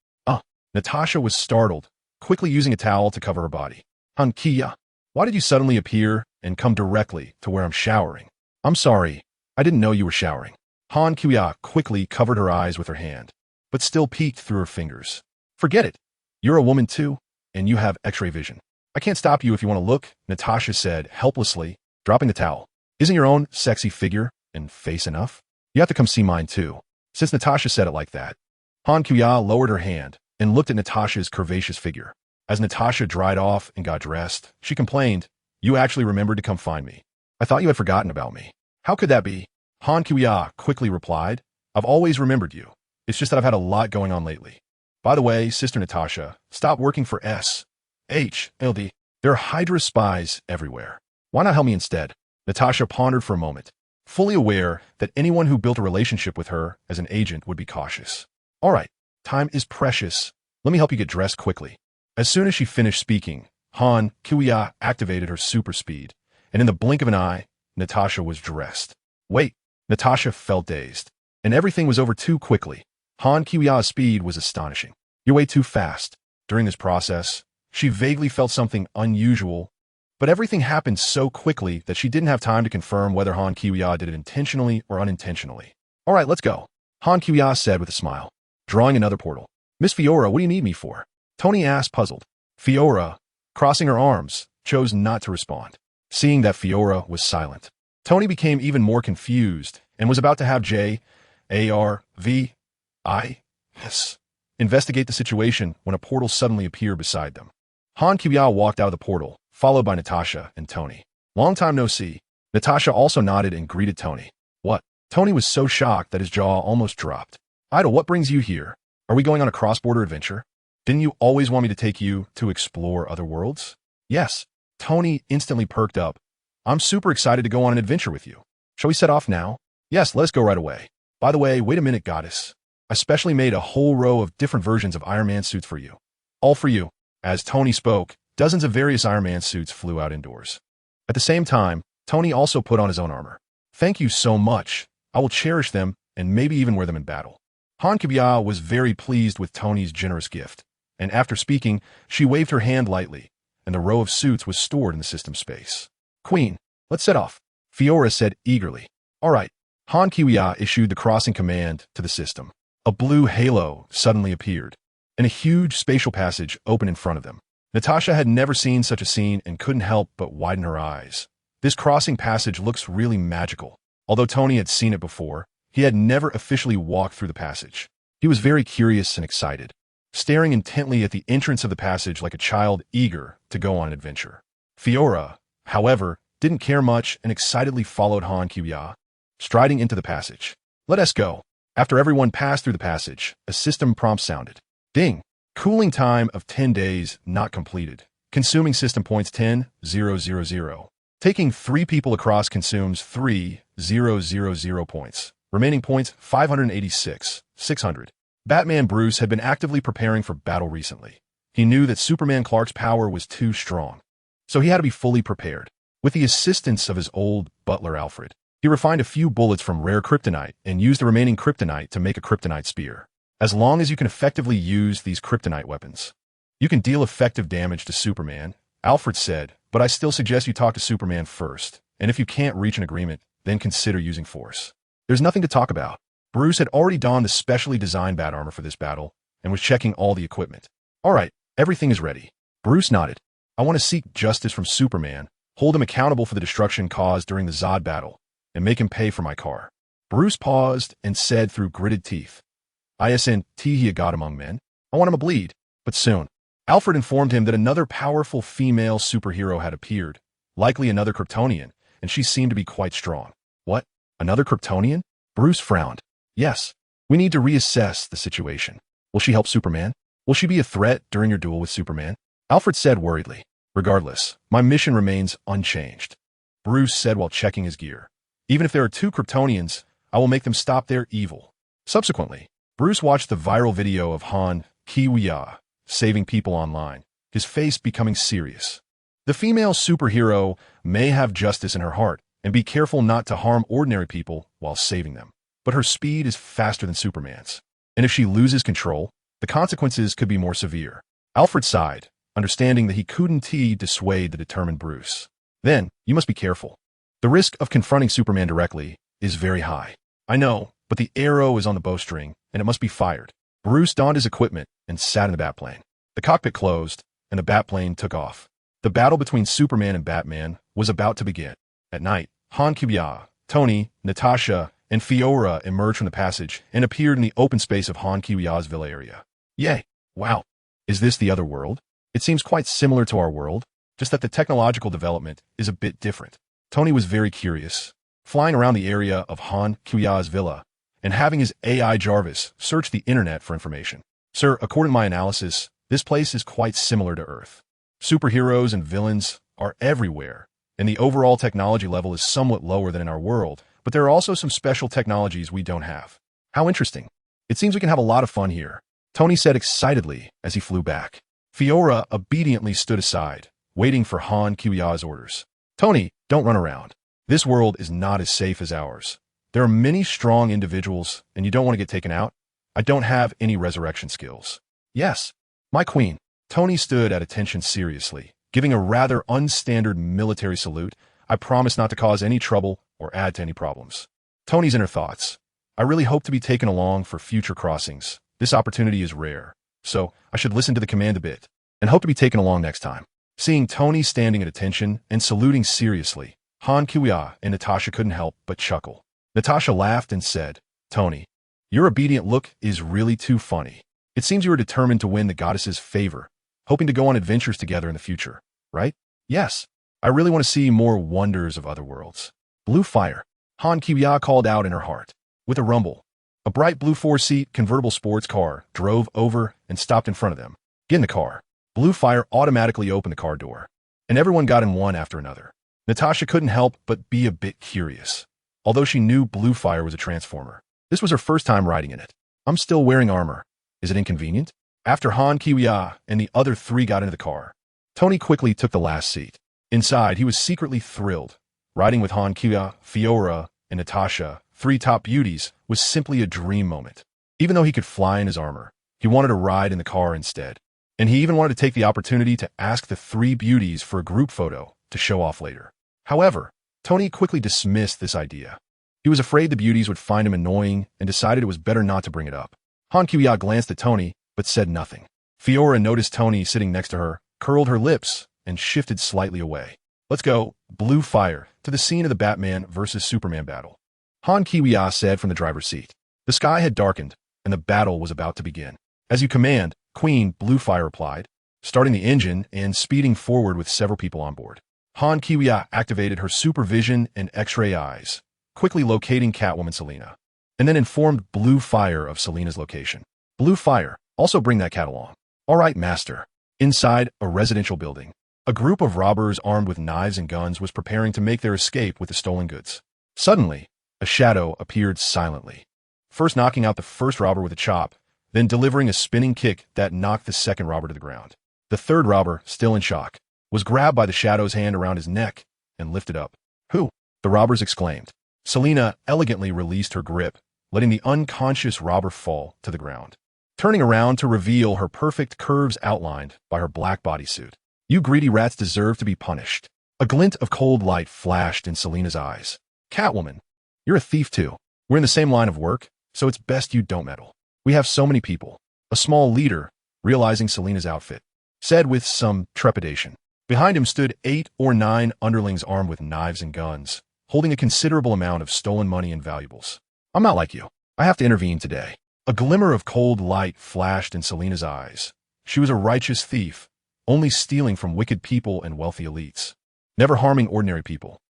Natasha was startled, quickly using a towel to cover her body. Han Kiwiya, why did you suddenly appear and come directly to where I'm showering? I'm sorry, I didn't know you were showering. Han Kiwiya quickly covered her eyes with her hand, but still peeked through her fingers. Forget it. You're a woman too, and you have X-ray vision. I can't stop you if you want to look, Natasha said helplessly, dropping the towel. Isn't your own sexy figure and face enough? You have to come see mine too. Since Natasha said it like that, Han Kiwiya lowered her hand and looked at Natasha's curvaceous figure. As Natasha dried off and got dressed, she complained, You actually remembered to come find me. I thought you had forgotten about me. How could that be? Han Kiwiya quickly replied, I've always remembered you. It's just that I've had a lot going on lately. By the way, Sister Natasha, stop working for SHLD. There are Hydra spies everywhere. Why not help me instead? Natasha pondered for a moment, fully aware that anyone who built a relationship with her as an agent would be cautious. All right, time is precious. Let me help you get dressed quickly. As soon as she finished speaking, Han Kiwiya activated her super speed, and in the blink of an eye, Natasha was dressed. Wait, Natasha felt dazed, and everything was over too quickly. Han Kiwiya's speed was astonishing. You're way too fast. During this process, she vaguely felt something unusual, but everything happened so quickly that she didn't have time to confirm whether Han Kiwiya did it intentionally or unintentionally. All right, let's go, Han Kiwiya said with a smile, drawing another portal. Miss Fiora, what do you need me for? Tony asked, puzzled. Fiora, crossing her arms, chose not to respond. Seeing that Fiora was silent, Tony became even more confused and was about to have JARVIS investigate the situation when a portal suddenly appeared beside them. Han Kiwiya walked out of the portal, followed by Natasha and Tony. Long time no see. Natasha also nodded and greeted Tony. What? Tony was so shocked that his jaw almost dropped. Idol, what brings you here? Are we going on a cross-border adventure? Didn't you always want me to take you to explore other worlds? Yes. Tony instantly perked up. I'm super excited to go on an adventure with you. Shall we set off now? Yes, let's go right away. By the way, wait a minute, goddess. I specially made a whole row of different versions of Iron Man suits for you. All for you. As Tony spoke, dozens of various Iron Man suits flew out indoors. At the same time, Tony also put on his own armor. Thank you so much. I will cherish them and maybe even wear them in battle. Han Kiwiya was very pleased with Tony's generous gift, and after speaking, she waved her hand lightly, and the row of suits was stored in the system space. Queen, let's set off, Fiora said eagerly. All right. Han Kiwiya issued the crossing command to the system. A blue halo suddenly appeared, and a huge spatial passage opened in front of them. Natasha had never seen such a scene and couldn't help but widen her eyes. This crossing passage looks really magical. Although Tony had seen it before, he had never officially walked through the passage. He was very curious and excited, staring intently at the entrance of the passage like a child eager to go on an adventure. Fiora, however, didn't care much and excitedly followed Han Kiwiya, striding into the passage. Let us go. After everyone passed through the passage, a system prompt sounded. Ding! Cooling time of 10 days not completed. Consuming system points 10,000. Taking 3 people across consumes 3,000 points. Remaining points 586,600. Batman Bruce had been actively preparing for battle recently. He knew that Superman Clark's power was too strong, so he had to be fully prepared. With the assistance of his old butler Alfred, he refined a few bullets from rare kryptonite and used the remaining kryptonite to make a kryptonite spear. As long as you can effectively use these kryptonite weapons, you can deal effective damage to Superman, Alfred said, but I still suggest you talk to Superman first, and if you can't reach an agreement, then consider using force. There's nothing to talk about. Bruce had already donned the specially designed bat armor for this battle and was checking all the equipment. All right, everything is ready. Bruce nodded. I want to seek justice from Superman, hold him accountable for the destruction caused during the Zod battle, and make him pay for my car. Bruce paused and said through gritted teeth, ISNT he a god among men. I want him to bleed. But soon, Alfred informed him that another powerful female superhero had appeared, likely another Kryptonian, and she seemed to be quite strong. What? Another Kryptonian? Bruce frowned. Yes. We need to reassess the situation. Will she help Superman? Will she be a threat during your duel with Superman? Alfred said worriedly. Regardless, my mission remains unchanged. Bruce said while checking his gear. Even if there are two Kryptonians, I will make them stop their evil. Subsequently, Bruce watched the viral video of Han Kiwiya saving people online, his face becoming serious. The female superhero may have justice in her heart and be careful not to harm ordinary people while saving them. But her speed is faster than Superman's. And if she loses control, the consequences could be more severe. Alfred sighed, understanding that he couldn't dissuade the determined Bruce. Then, you must be careful. The risk of confronting Superman directly is very high. I know, but the arrow is on the bowstring, and it must be fired. Bruce donned his equipment and sat in the Batplane. The cockpit closed, and the Batplane took off. The battle between Superman and Batman was about to begin. At night, Han Kiwiya, Tony, Natasha, and Fiora emerged from the passage and appeared in the open space of Han Kiwiya's villa area. Yay! Wow! Is this the other world? It seems quite similar to our world, just that the technological development is a bit different. Tony was very curious, flying around the area of Han Kiwiya's villa and having his AI Jarvis search the internet for information. Sir, according to my analysis, this place is quite similar to Earth. Superheroes and villains are everywhere, and the overall technology level is somewhat lower than in our world, but there are also some special technologies we don't have. How interesting. It seems we can have a lot of fun here, Tony said excitedly as he flew back. Fiora obediently stood aside, waiting for Han Kiwiya's orders. Tony, don't run around. This world is not as safe as ours. There are many strong individuals, and you don't want to get taken out. I don't have any resurrection skills. Yes, my queen. Tony stood at attention seriously, giving a rather unstandard military salute. I promise not to cause any trouble or add to any problems. Tony's inner thoughts. I really hope to be taken along for future crossings. This opportunity is rare, so I should listen to the command a bit, and hope to be taken along next time. Seeing Tony standing at attention and saluting seriously, Han Kiwiya and Natasha couldn't help but chuckle. Natasha laughed and said, Tony, your obedient look is really too funny. It seems you are determined to win the goddess's favor, hoping to go on adventures together in the future, right? Yes, I really want to see more wonders of other worlds. Blue fire, Han Kiwiya called out in her heart. With a rumble, a bright blue four-seat convertible sports car drove over and stopped in front of them. Get in the car. Blue fire automatically opened the car door, and everyone got in one after another. Natasha couldn't help but be a bit curious, although she knew Blue Fire was a transformer. This was her first time riding in it. I'm still wearing armor. Is it inconvenient? After Han Kiwiya and the other three got into the car, Tony quickly took the last seat. Inside, he was secretly thrilled. Riding with Han Kiwiya, Fiora, and Natasha, three top beauties, was simply a dream moment. Even though he could fly in his armor, he wanted to ride in the car instead. And he even wanted to take the opportunity to ask the three beauties for a group photo to show off later. However, Tony quickly dismissed this idea. He was afraid the beauties would find him annoying and decided it was better not to bring it up. Han Kiwiya glanced at Tony, but said nothing. Fiora noticed Tony sitting next to her, curled her lips, and shifted slightly away. Let's go, Blue Fire, to the scene of the Batman versus Superman battle. Han Kiwiya said from the driver's seat. The sky had darkened, and the battle was about to begin. As you command, Queen Blue Fire replied, starting the engine and speeding forward with several people on board. Han Kiwiya activated her supervision and X-ray eyes, quickly locating Catwoman Selina, and then informed Blue Fire of Selina's location. Blue Fire, also bring that cat along. All right, master. Inside a residential building, a group of robbers armed with knives and guns was preparing to make their escape with the stolen goods. Suddenly, a shadow appeared silently, first knocking out the first robber with a chop, then delivering a spinning kick that knocked the second robber to the ground. The third robber, still in shock, was grabbed by the shadow's hand around his neck and lifted up. Who? The robbers exclaimed. Selina elegantly released her grip, letting the unconscious robber fall to the ground, turning around to reveal her perfect curves outlined by her black bodysuit. You greedy rats deserve to be punished. A glint of cold light flashed in Selina's eyes. Catwoman, you're a thief too. We're in the same line of work, so it's best you don't meddle. We have so many people. A small leader, realizing Selina's outfit, said with some trepidation. Behind him stood 8 or 9 underlings armed with knives and guns, holding a considerable amount of stolen money and valuables. I'm not like you. I have to intervene today. A glimmer of cold light flashed in Selena's eyes. She was a righteous thief, only stealing from wicked people and wealthy elites, never harming ordinary people.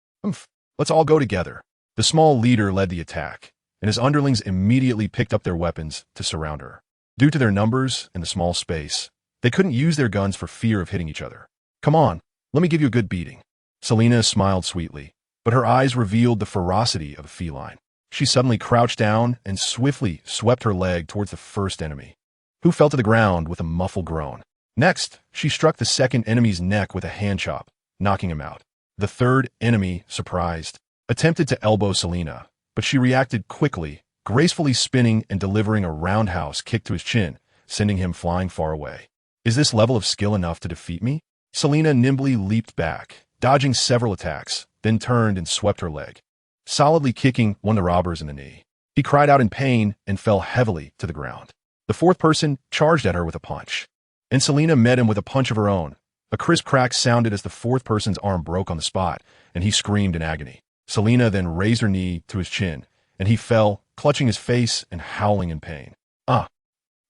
Let's all go together. The small leader led the attack, and his underlings immediately picked up their weapons to surround her. Due to their numbers and the small space, they couldn't use their guns for fear of hitting each other. Come on, let me give you a good beating. Selena smiled sweetly, but her eyes revealed the ferocity of a feline. She suddenly crouched down and swiftly swept her leg towards the first enemy, who fell to the ground with a muffled groan. Next, she struck the second enemy's neck with a hand chop, knocking him out. The third enemy, surprised, attempted to elbow Selena, but she reacted quickly, gracefully spinning and delivering a roundhouse kick to his chin, sending him flying far away. Is this level of skill enough to defeat me? Selena nimbly leaped back, dodging several attacks, then turned and swept her leg, solidly kicking one of the robbers in the knee. He cried out in pain and fell heavily to the ground. The fourth person charged at her with a punch, and Selena met him with a punch of her own. A crisp crack sounded as the fourth person's arm broke on the spot, and he screamed in agony. Selena then raised her knee to his chin, and he fell, clutching his face and howling in pain.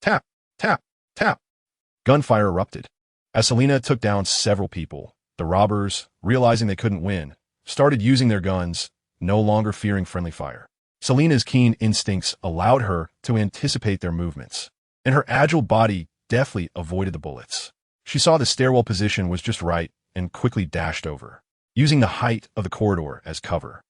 Tap, tap, tap. Gunfire erupted. As Selena took down several people, the robbers, realizing they couldn't win, started using their guns, no longer fearing friendly fire. Selena's keen instincts allowed her to anticipate their movements, and her agile body deftly avoided the bullets. She saw the stairwell position was just right and quickly dashed over, using the height of the corridor as cover.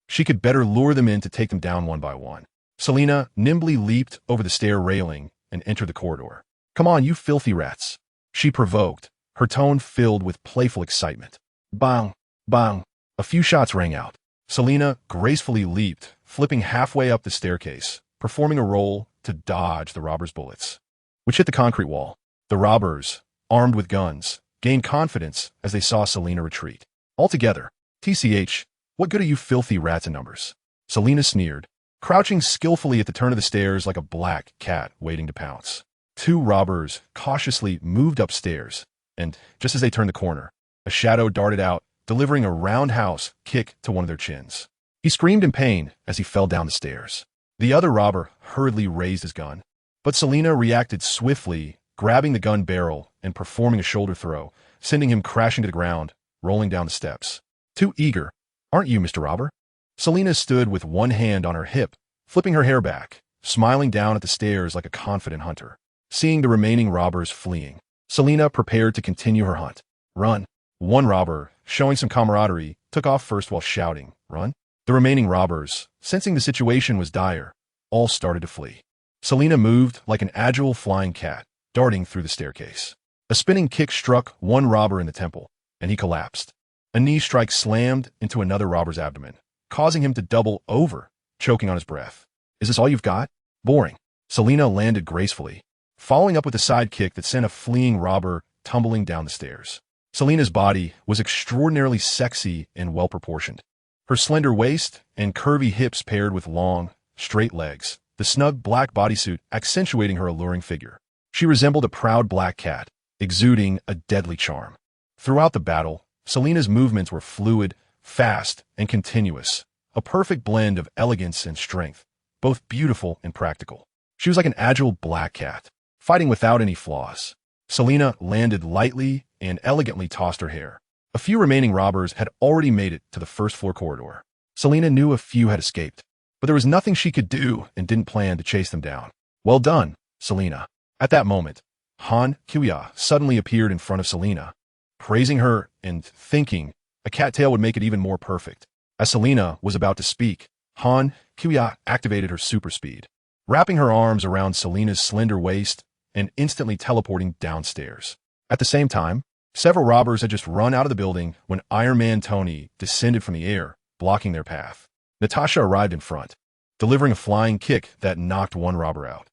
She could better lure them in to take them down one by one. Selena nimbly leaped over the stair railing and entered the corridor. Come on, you filthy rats, she provoked, her tone filled with playful excitement. Bang, bang. A few shots rang out. Selena gracefully leaped, flipping halfway up the staircase, performing a roll to dodge the robbers' bullets, which hit the concrete wall. The robbers, armed with guns, gained confidence as they saw Selena retreat. Altogether, TCH, what good are you filthy rats in numbers? Selena sneered, crouching skillfully at the turn of the stairs like a black cat waiting to pounce. Two robbers cautiously moved upstairs, and just as they turned the corner, a shadow darted out, delivering a roundhouse kick to one of their chins. He screamed in pain as he fell down the stairs. The other robber hurriedly raised his gun, but Selena reacted swiftly, grabbing the gun barrel and performing a shoulder throw, sending him crashing to the ground, rolling down the steps. Too eager, aren't you, Mr. Robber? Selena stood with one hand on her hip, flipping her hair back, smiling down at the stairs like a confident hunter. Seeing the remaining robbers fleeing, Selena prepared to continue her hunt. Run. One robber, showing some camaraderie, took off first while shouting, Run. The remaining robbers, sensing the situation was dire, all started to flee. Selena moved like an agile flying cat, darting through the staircase. A spinning kick struck one robber in the temple, and he collapsed. A knee strike slammed into another robber's abdomen, causing him to double over, choking on his breath. Is this all you've got? Boring. Selena landed gracefully, following up with a side kick that sent a fleeing robber tumbling down the stairs. Selena's body was extraordinarily sexy and well-proportioned. Her slender waist and curvy hips paired with long, straight legs, the snug black bodysuit accentuating her alluring figure. She resembled a proud black cat, exuding a deadly charm. Throughout the battle, Selena's movements were fluid, fast, and continuous, a perfect blend of elegance and strength, both beautiful and practical. She was like an agile black cat, fighting without any flaws. Selena landed lightly and elegantly tossed her hair. A few remaining robbers had already made it to the first floor corridor. Selena knew a few had escaped, but there was nothing she could do and didn't plan to chase them down. Well done, Selena. At that moment, Han Kuya suddenly appeared in front of Selena, praising her and thinking a cattail would make it even more perfect. As Selena was about to speak, Han Kuya activated her super speed, wrapping her arms around Selena's slender waist and instantly teleporting downstairs. At the same time, several robbers had just run out of the building when Iron Man Tony descended from the air, blocking their path. Natasha arrived in front, delivering a flying kick that knocked one robber out.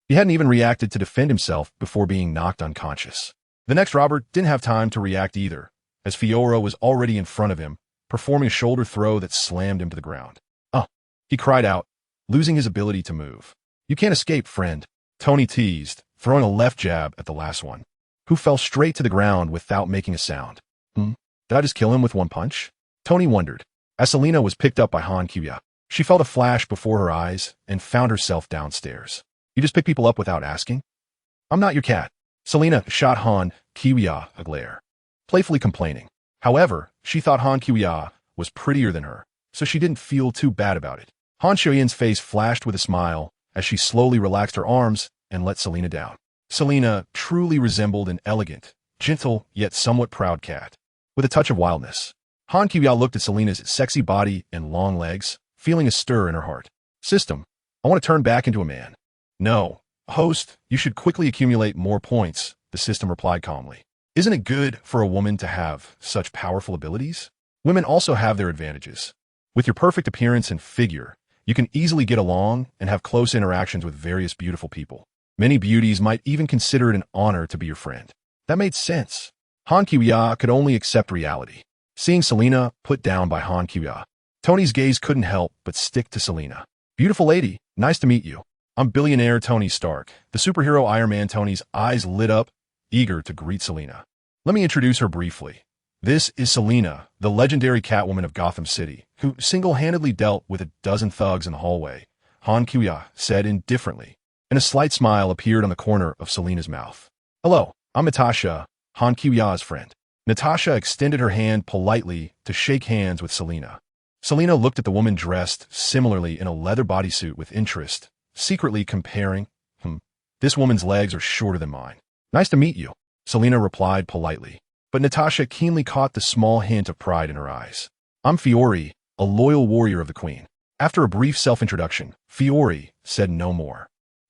He hadn't even reacted to defend himself before being knocked unconscious. The next robber didn't have time to react either, as Fiora was already in front of him, performing a shoulder throw that slammed him to the ground. He cried out, losing his ability to move. You can't escape, friend, Tony teased, throwing a left jab at the last one, who fell straight to the ground without making a sound. Did I just kill him with one punch? Tony wondered. As Selena was picked up by Han Kuya, she felt a flash before her eyes and found herself downstairs. You just pick people up without asking? I'm not your cat. Selena shot Han Kiwiya a glare, playfully complaining. However, she thought Han Kiwiya was prettier than her, so she didn't feel too bad about it. Han Shoyin's face flashed with a smile as she slowly relaxed her arms and let Selena down. Selena truly resembled an elegant, gentle, yet somewhat proud cat, with a touch of wildness. Han Kiwiya looked at Selena's sexy body and long legs, feeling a stir in her heart. System, I want to turn back into a man. No. Host, you should quickly accumulate more points, the system replied calmly. Isn't it good for a woman to have such powerful abilities? Women also have their advantages. With your perfect appearance and figure, you can easily get along and have close interactions with various beautiful people. Many beauties might even consider it an honor to be your friend. That made sense. Han Kiwiya could only accept reality. Seeing Selena put down by Han Kiwiya, Tony's gaze couldn't help but stick to Selena. Beautiful lady, nice to meet you. I'm billionaire Tony Stark. The superhero Iron Man Tony's eyes lit up, eager to greet Selena. Let me introduce her briefly. This is Selena, the legendary Catwoman of Gotham City, who single-handedly dealt with a dozen thugs in the hallway, Han Kiwiya said indifferently, and a slight smile appeared on the corner of Selena's mouth. Hello, I'm Natasha, Han Kiwiya's friend. Natasha extended her hand politely to shake hands with Selena. Selena looked at the woman dressed similarly in a leather bodysuit with interest, secretly comparing, this woman's legs are shorter than mine. Nice to meet you, Selena replied politely. But Natasha keenly caught the small hint of pride in her eyes. I'm Fiore, a loyal warrior of the Queen. After a brief self-introduction, Fiore said no more.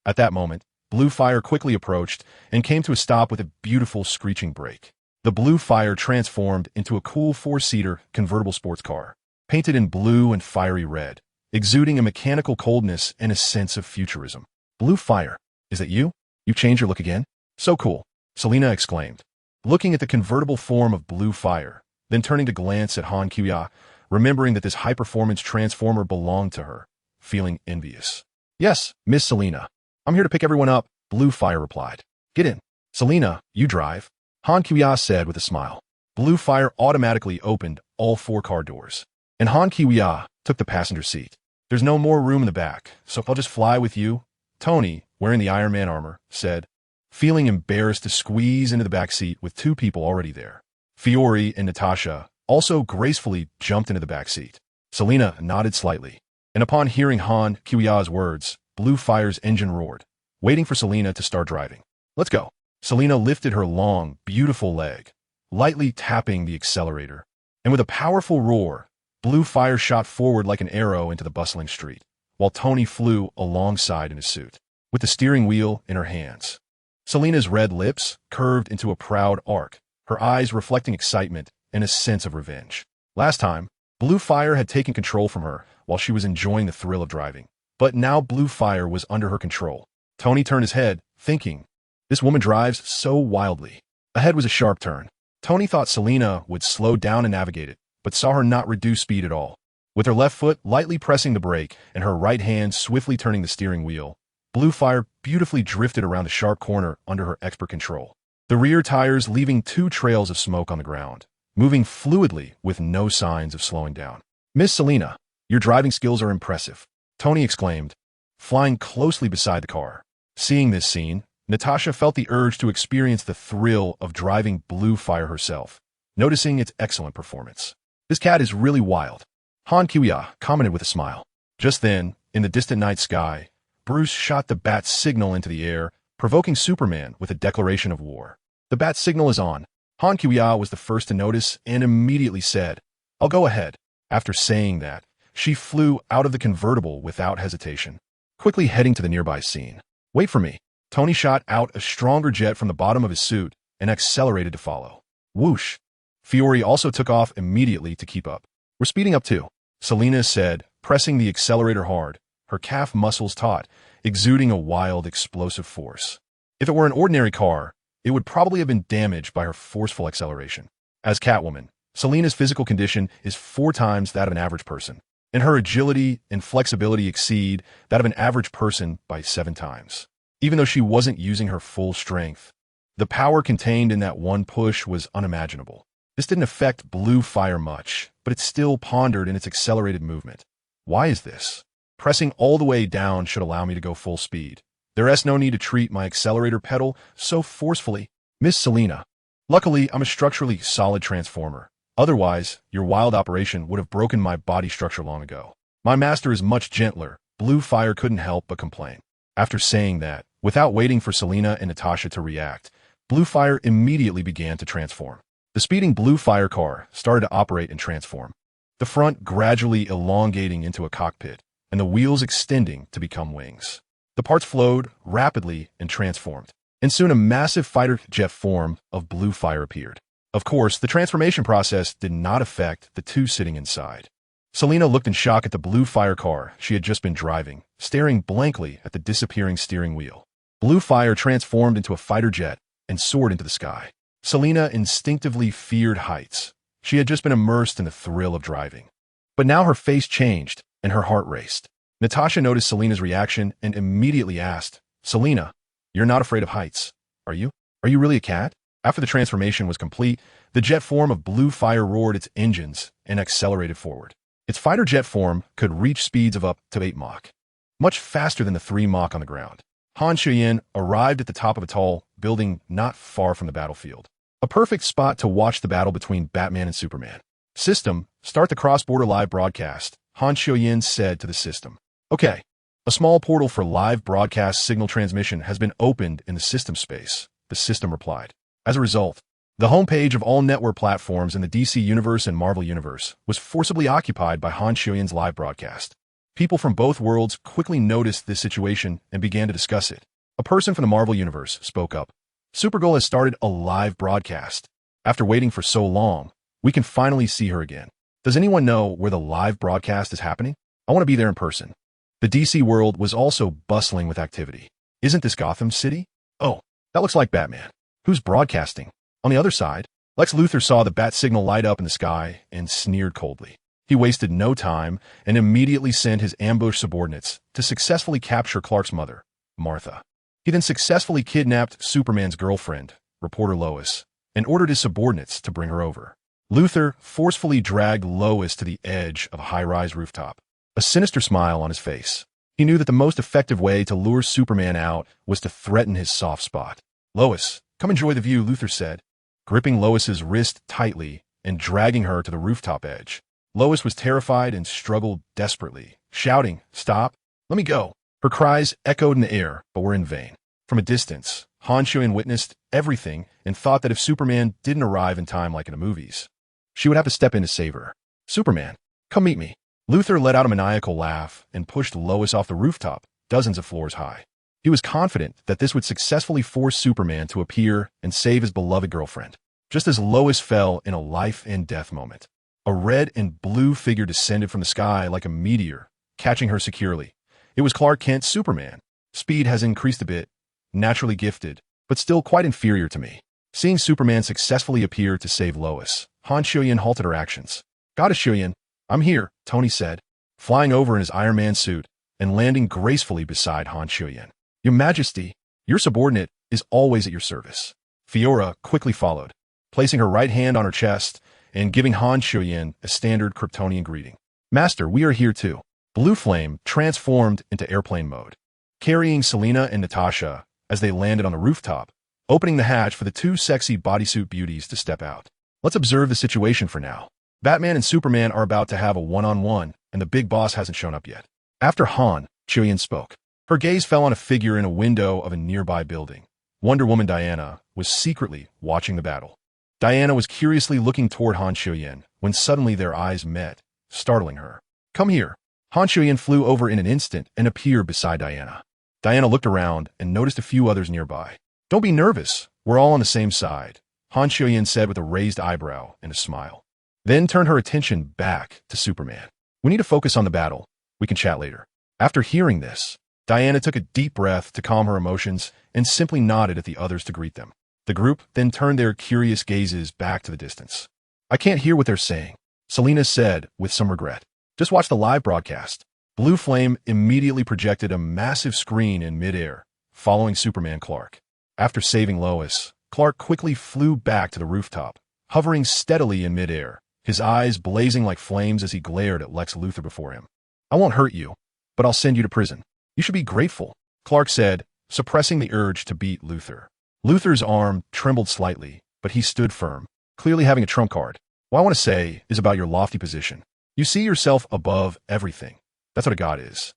At that moment, Blue Fire quickly approached and came to a stop with a beautiful screeching brake. The Blue Fire transformed into a cool four-seater convertible sports car, painted in blue and fiery red, exuding a mechanical coldness and a sense of futurism. Blue Fire, is that you? You changed your look again? So cool, Selena exclaimed, looking at the convertible form of Blue Fire, then turning to glance at Han Kiwiya, remembering that this high-performance transformer belonged to her, feeling envious. Yes, Miss Selena. I'm here to pick everyone up, Blue Fire replied. Get in. Selena, you drive, Han Kiwiya said with a smile. Blue Fire automatically opened all four car doors, and Han Kiwiya took the passenger seat. There's no more room in the back, so I'll just fly with you, Tony, wearing the Iron Man armor, said, feeling embarrassed to squeeze into the back seat with two people already there. Fiore and Natasha also gracefully jumped into the back seat. Selena nodded slightly, and upon hearing Han Kiwiya's words, Blue Fire's engine roared, waiting for Selena to start driving. Let's go. Selena lifted her long, beautiful leg, lightly tapping the accelerator, and with a powerful roar, Blue Fire shot forward like an arrow into the bustling street, while Tony flew alongside in his suit, with the steering wheel in her hands. Selena's red lips curved into a proud arc, her eyes reflecting excitement and a sense of revenge. Last time, Blue Fire had taken control from her while she was enjoying the thrill of driving, but now Blue Fire was under her control. Tony turned his head, thinking, this woman drives so wildly. Ahead was a sharp turn. Tony thought Selena would slow down and navigate it, but saw her not reduce speed at all. With her left foot lightly pressing the brake and her right hand swiftly turning the steering wheel, Blue Fire beautifully drifted around a sharp corner under her expert control, the rear tires leaving two trails of smoke on the ground, moving fluidly with no signs of slowing down. Miss Selena, your driving skills are impressive, Tony exclaimed, flying closely beside the car. Seeing this scene, Natasha felt the urge to experience the thrill of driving Blue Fire herself, noticing its excellent performance. This cat is really wild, Han Kiwiya commented with a smile. Just then, in the distant night sky, Bruce shot the bat signal into the air, provoking Superman with a declaration of war. The bat signal is on. Han Kiwiya was the first to notice and immediately said, I'll go ahead. After saying that, she flew out of the convertible without hesitation, quickly heading to the nearby scene. Wait for me. Tony shot out a stronger jet from the bottom of his suit and accelerated to follow. Whoosh. Fiore also took off immediately to keep up. We're speeding up too, Selena said, pressing the accelerator hard, her calf muscles taut, exuding a wild, explosive force. If it were an ordinary car, it would probably have been damaged by her forceful acceleration. As Catwoman, Selena's physical condition is 4 times that of an average person, and her agility and flexibility exceed that of an average person by 7 times. Even though she wasn't using her full strength, the power contained in that one push was unimaginable. This didn't affect Blue Fire much, but it still pondered in its accelerated movement. Why is this? Pressing all the way down should allow me to go full speed. There's no need to treat my accelerator pedal so forcefully, Miss Selina. Luckily, I'm a structurally solid transformer. Otherwise, your wild operation would have broken my body structure long ago. My master is much gentler. Blue Fire couldn't help but complain. After saying that, without waiting for Selina and Natasha to react, Blue Fire immediately began to transform. The speeding Blue Fire car started to operate and transform. The front gradually elongating into a cockpit, and the wheels extending to become wings. The parts flowed rapidly and transformed, and soon a massive fighter jet form of Blue Fire appeared. Of course, the transformation process did not affect the two sitting inside. Selina looked in shock at the Blue Fire car she had just been driving, staring blankly at the disappearing steering wheel. Blue Fire transformed into a fighter jet and soared into the sky. Selina instinctively feared heights. She had just been immersed in the thrill of driving. But now her face changed and her heart raced. Natasha noticed Selina's reaction and immediately asked, "Selina, you're not afraid of heights, are you? Are you really a cat?" After the transformation was complete, the jet form of Blue Fire roared its engines and accelerated forward. Its fighter jet form could reach speeds of up to 8 Mach, much faster than the 3 Mach on the ground. Han Shuyan arrived at the top of a tall building not far from the battlefield. A perfect spot to watch the battle between Batman and Superman. "System, start the cross-border live broadcast," Han Shuyan said to the system. "Okay." A small portal for live broadcast signal transmission has been opened in the system space, the system replied. As a result, the homepage of all network platforms in the DC Universe and Marvel Universe was forcibly occupied by Han Shuyan's live broadcast. People from both worlds quickly noticed this situation and began to discuss it. A person from the Marvel Universe spoke up. "Supergirl has started a live broadcast. After waiting for so long, we can finally see her again. Does anyone know where the live broadcast is happening? I want to be there in person." The DC world was also bustling with activity. "Isn't this Gotham City? Oh, that looks like Batman. Who's broadcasting?" On the other side, Lex Luthor saw the bat signal light up in the sky and sneered coldly. He wasted no time and immediately sent his ambush subordinates to successfully capture Clark's mother, Martha. He then successfully kidnapped Superman's girlfriend, reporter Lois, and ordered his subordinates to bring her over. Luthor forcefully dragged Lois to the edge of a high-rise rooftop, a sinister smile on his face. He knew that the most effective way to lure Superman out was to threaten his soft spot. "Lois, come enjoy the view," Luthor said, gripping Lois's wrist tightly and dragging her to the rooftop edge. Lois was terrified and struggled desperately, shouting, "Stop! Let me go!" Her cries echoed in the air, but were in vain. From a distance, Han Shuyan witnessed everything and thought that if Superman didn't arrive in time like in the movies, she would have to step in to save her. "Superman, come meet me." Luthor let out a maniacal laugh and pushed Lois off the rooftop, dozens of floors high. He was confident that this would successfully force Superman to appear and save his beloved girlfriend. Just as Lois fell in a life-and-death moment, a red and blue figure descended from the sky like a meteor, catching her securely. It was Clark Kent, Superman. Speed has increased a bit, naturally gifted, but still quite inferior to me. Seeing Superman successfully appear to save Lois, Han Shuyan halted her actions. "Goddess Shuyan, I'm here," Tony said, flying over in his Iron Man suit and landing gracefully beside Han Shuyan. "Your Majesty, your subordinate is always at your service." Fiora quickly followed, placing her right hand on her chest and giving Han Shuyan a standard Kryptonian greeting. "Master, we are here too." Blue Flame transformed into airplane mode, carrying Selina and Natasha as they landed on the rooftop, opening the hatch for the two sexy bodysuit beauties to step out. "Let's observe the situation for now. Batman and Superman are about to have a one-on-one, and the big boss hasn't shown up yet." After Han Shuyan spoke, her gaze fell on a figure in a window of a nearby building. Wonder Woman Diana was secretly watching the battle. Diana was curiously looking toward Han Shuyan when suddenly their eyes met, startling her. "Come here." Han Shuyan flew over in an instant and appeared beside Diana. Diana looked around and noticed a few others nearby. "Don't be nervous. We're all on the same side," Han Shuyan said with a raised eyebrow and a smile. Then turned her attention back to Superman. "We need to focus on the battle. We can chat later." After hearing this, Diana took a deep breath to calm her emotions and simply nodded at the others to greet them. The group then turned their curious gazes back to the distance. "I can't hear what they're saying," Selina said with some regret. "Just watch the live broadcast." Blue Flame immediately projected a massive screen in midair, following Superman Clark. After saving Lois, Clark quickly flew back to the rooftop, hovering steadily in midair, his eyes blazing like flames as he glared at Lex Luthor before him. "I won't hurt you, but I'll send you to prison. You should be grateful," Clark said, suppressing the urge to beat Luthor. Luthor's arm trembled slightly, but he stood firm, clearly having a trump card. What I want to say is about your lofty position. You see yourself above everything. That's what a god is.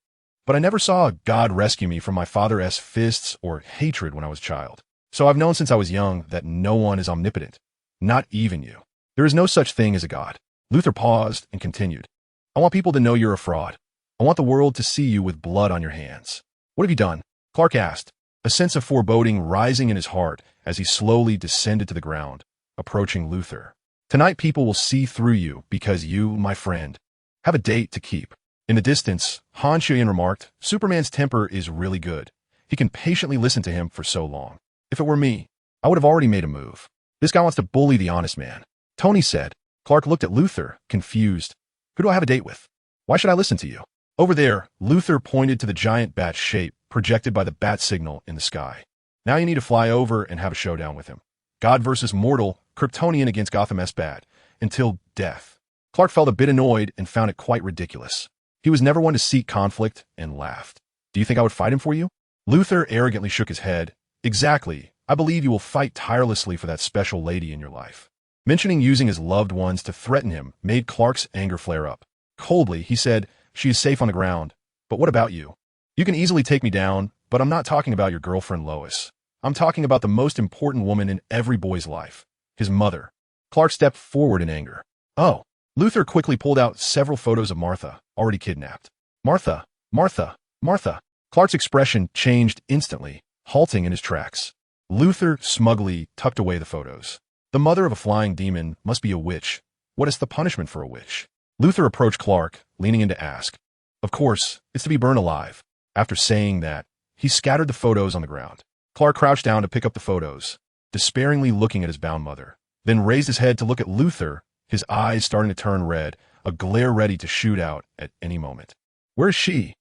But I never saw a god rescue me from my father's fists or hatred when I was a child. So I've known since I was young that no one is omnipotent, not even you. There is no such thing as a god. Luthor paused and continued. I want people to know you're a fraud. I want the world to see you with blood on your hands. What have you done? Clark asked, a sense of foreboding rising in his heart as he slowly descended to the ground, approaching Luthor. Tonight people will see through you because you, my friend, have a date to keep. In the distance, Han Xian remarked, Superman's temper is really good. He can patiently listen to him for so long. If it were me, I would have already made a move. This guy wants to bully the honest man. Tony said. Clark looked at Luthor, confused. Who do I have a date with? Why should I listen to you? Over there, Luthor pointed to the giant bat shape projected by the bat signal in the sky. Now you need to fly over and have a showdown with him. God versus mortal, Kryptonian against Gotham's bat, until death. Clark felt a bit annoyed and found it quite ridiculous. He was never one to seek conflict and laughed. Do you think I would fight him for you? Luthor arrogantly shook his head. Exactly. I believe you will fight tirelessly for that special lady in your life. Mentioning using his loved ones to threaten him made Clark's anger flare up. Coldly, he said, she is safe on the ground. But what about you? You can easily take me down, but I'm not talking about your girlfriend Lois. I'm talking about the most important woman in every boy's life, his mother. Clark stepped forward in anger. Oh. Luthor quickly pulled out several photos of Martha, already kidnapped. Martha, Martha, Martha. Clark's expression changed instantly, halting in his tracks. Luthor smugly tucked away the photos. The mother of a flying demon must be a witch. What is the punishment for a witch? Luthor approached Clark, leaning in to ask. Of course, it's to be burned alive. After saying that, he scattered the photos on the ground. Clark crouched down to pick up the photos, despairingly looking at his bound mother, then raised his head to look at Luthor, his eyes starting to turn red, a glare ready to shoot out at any moment. Where is she?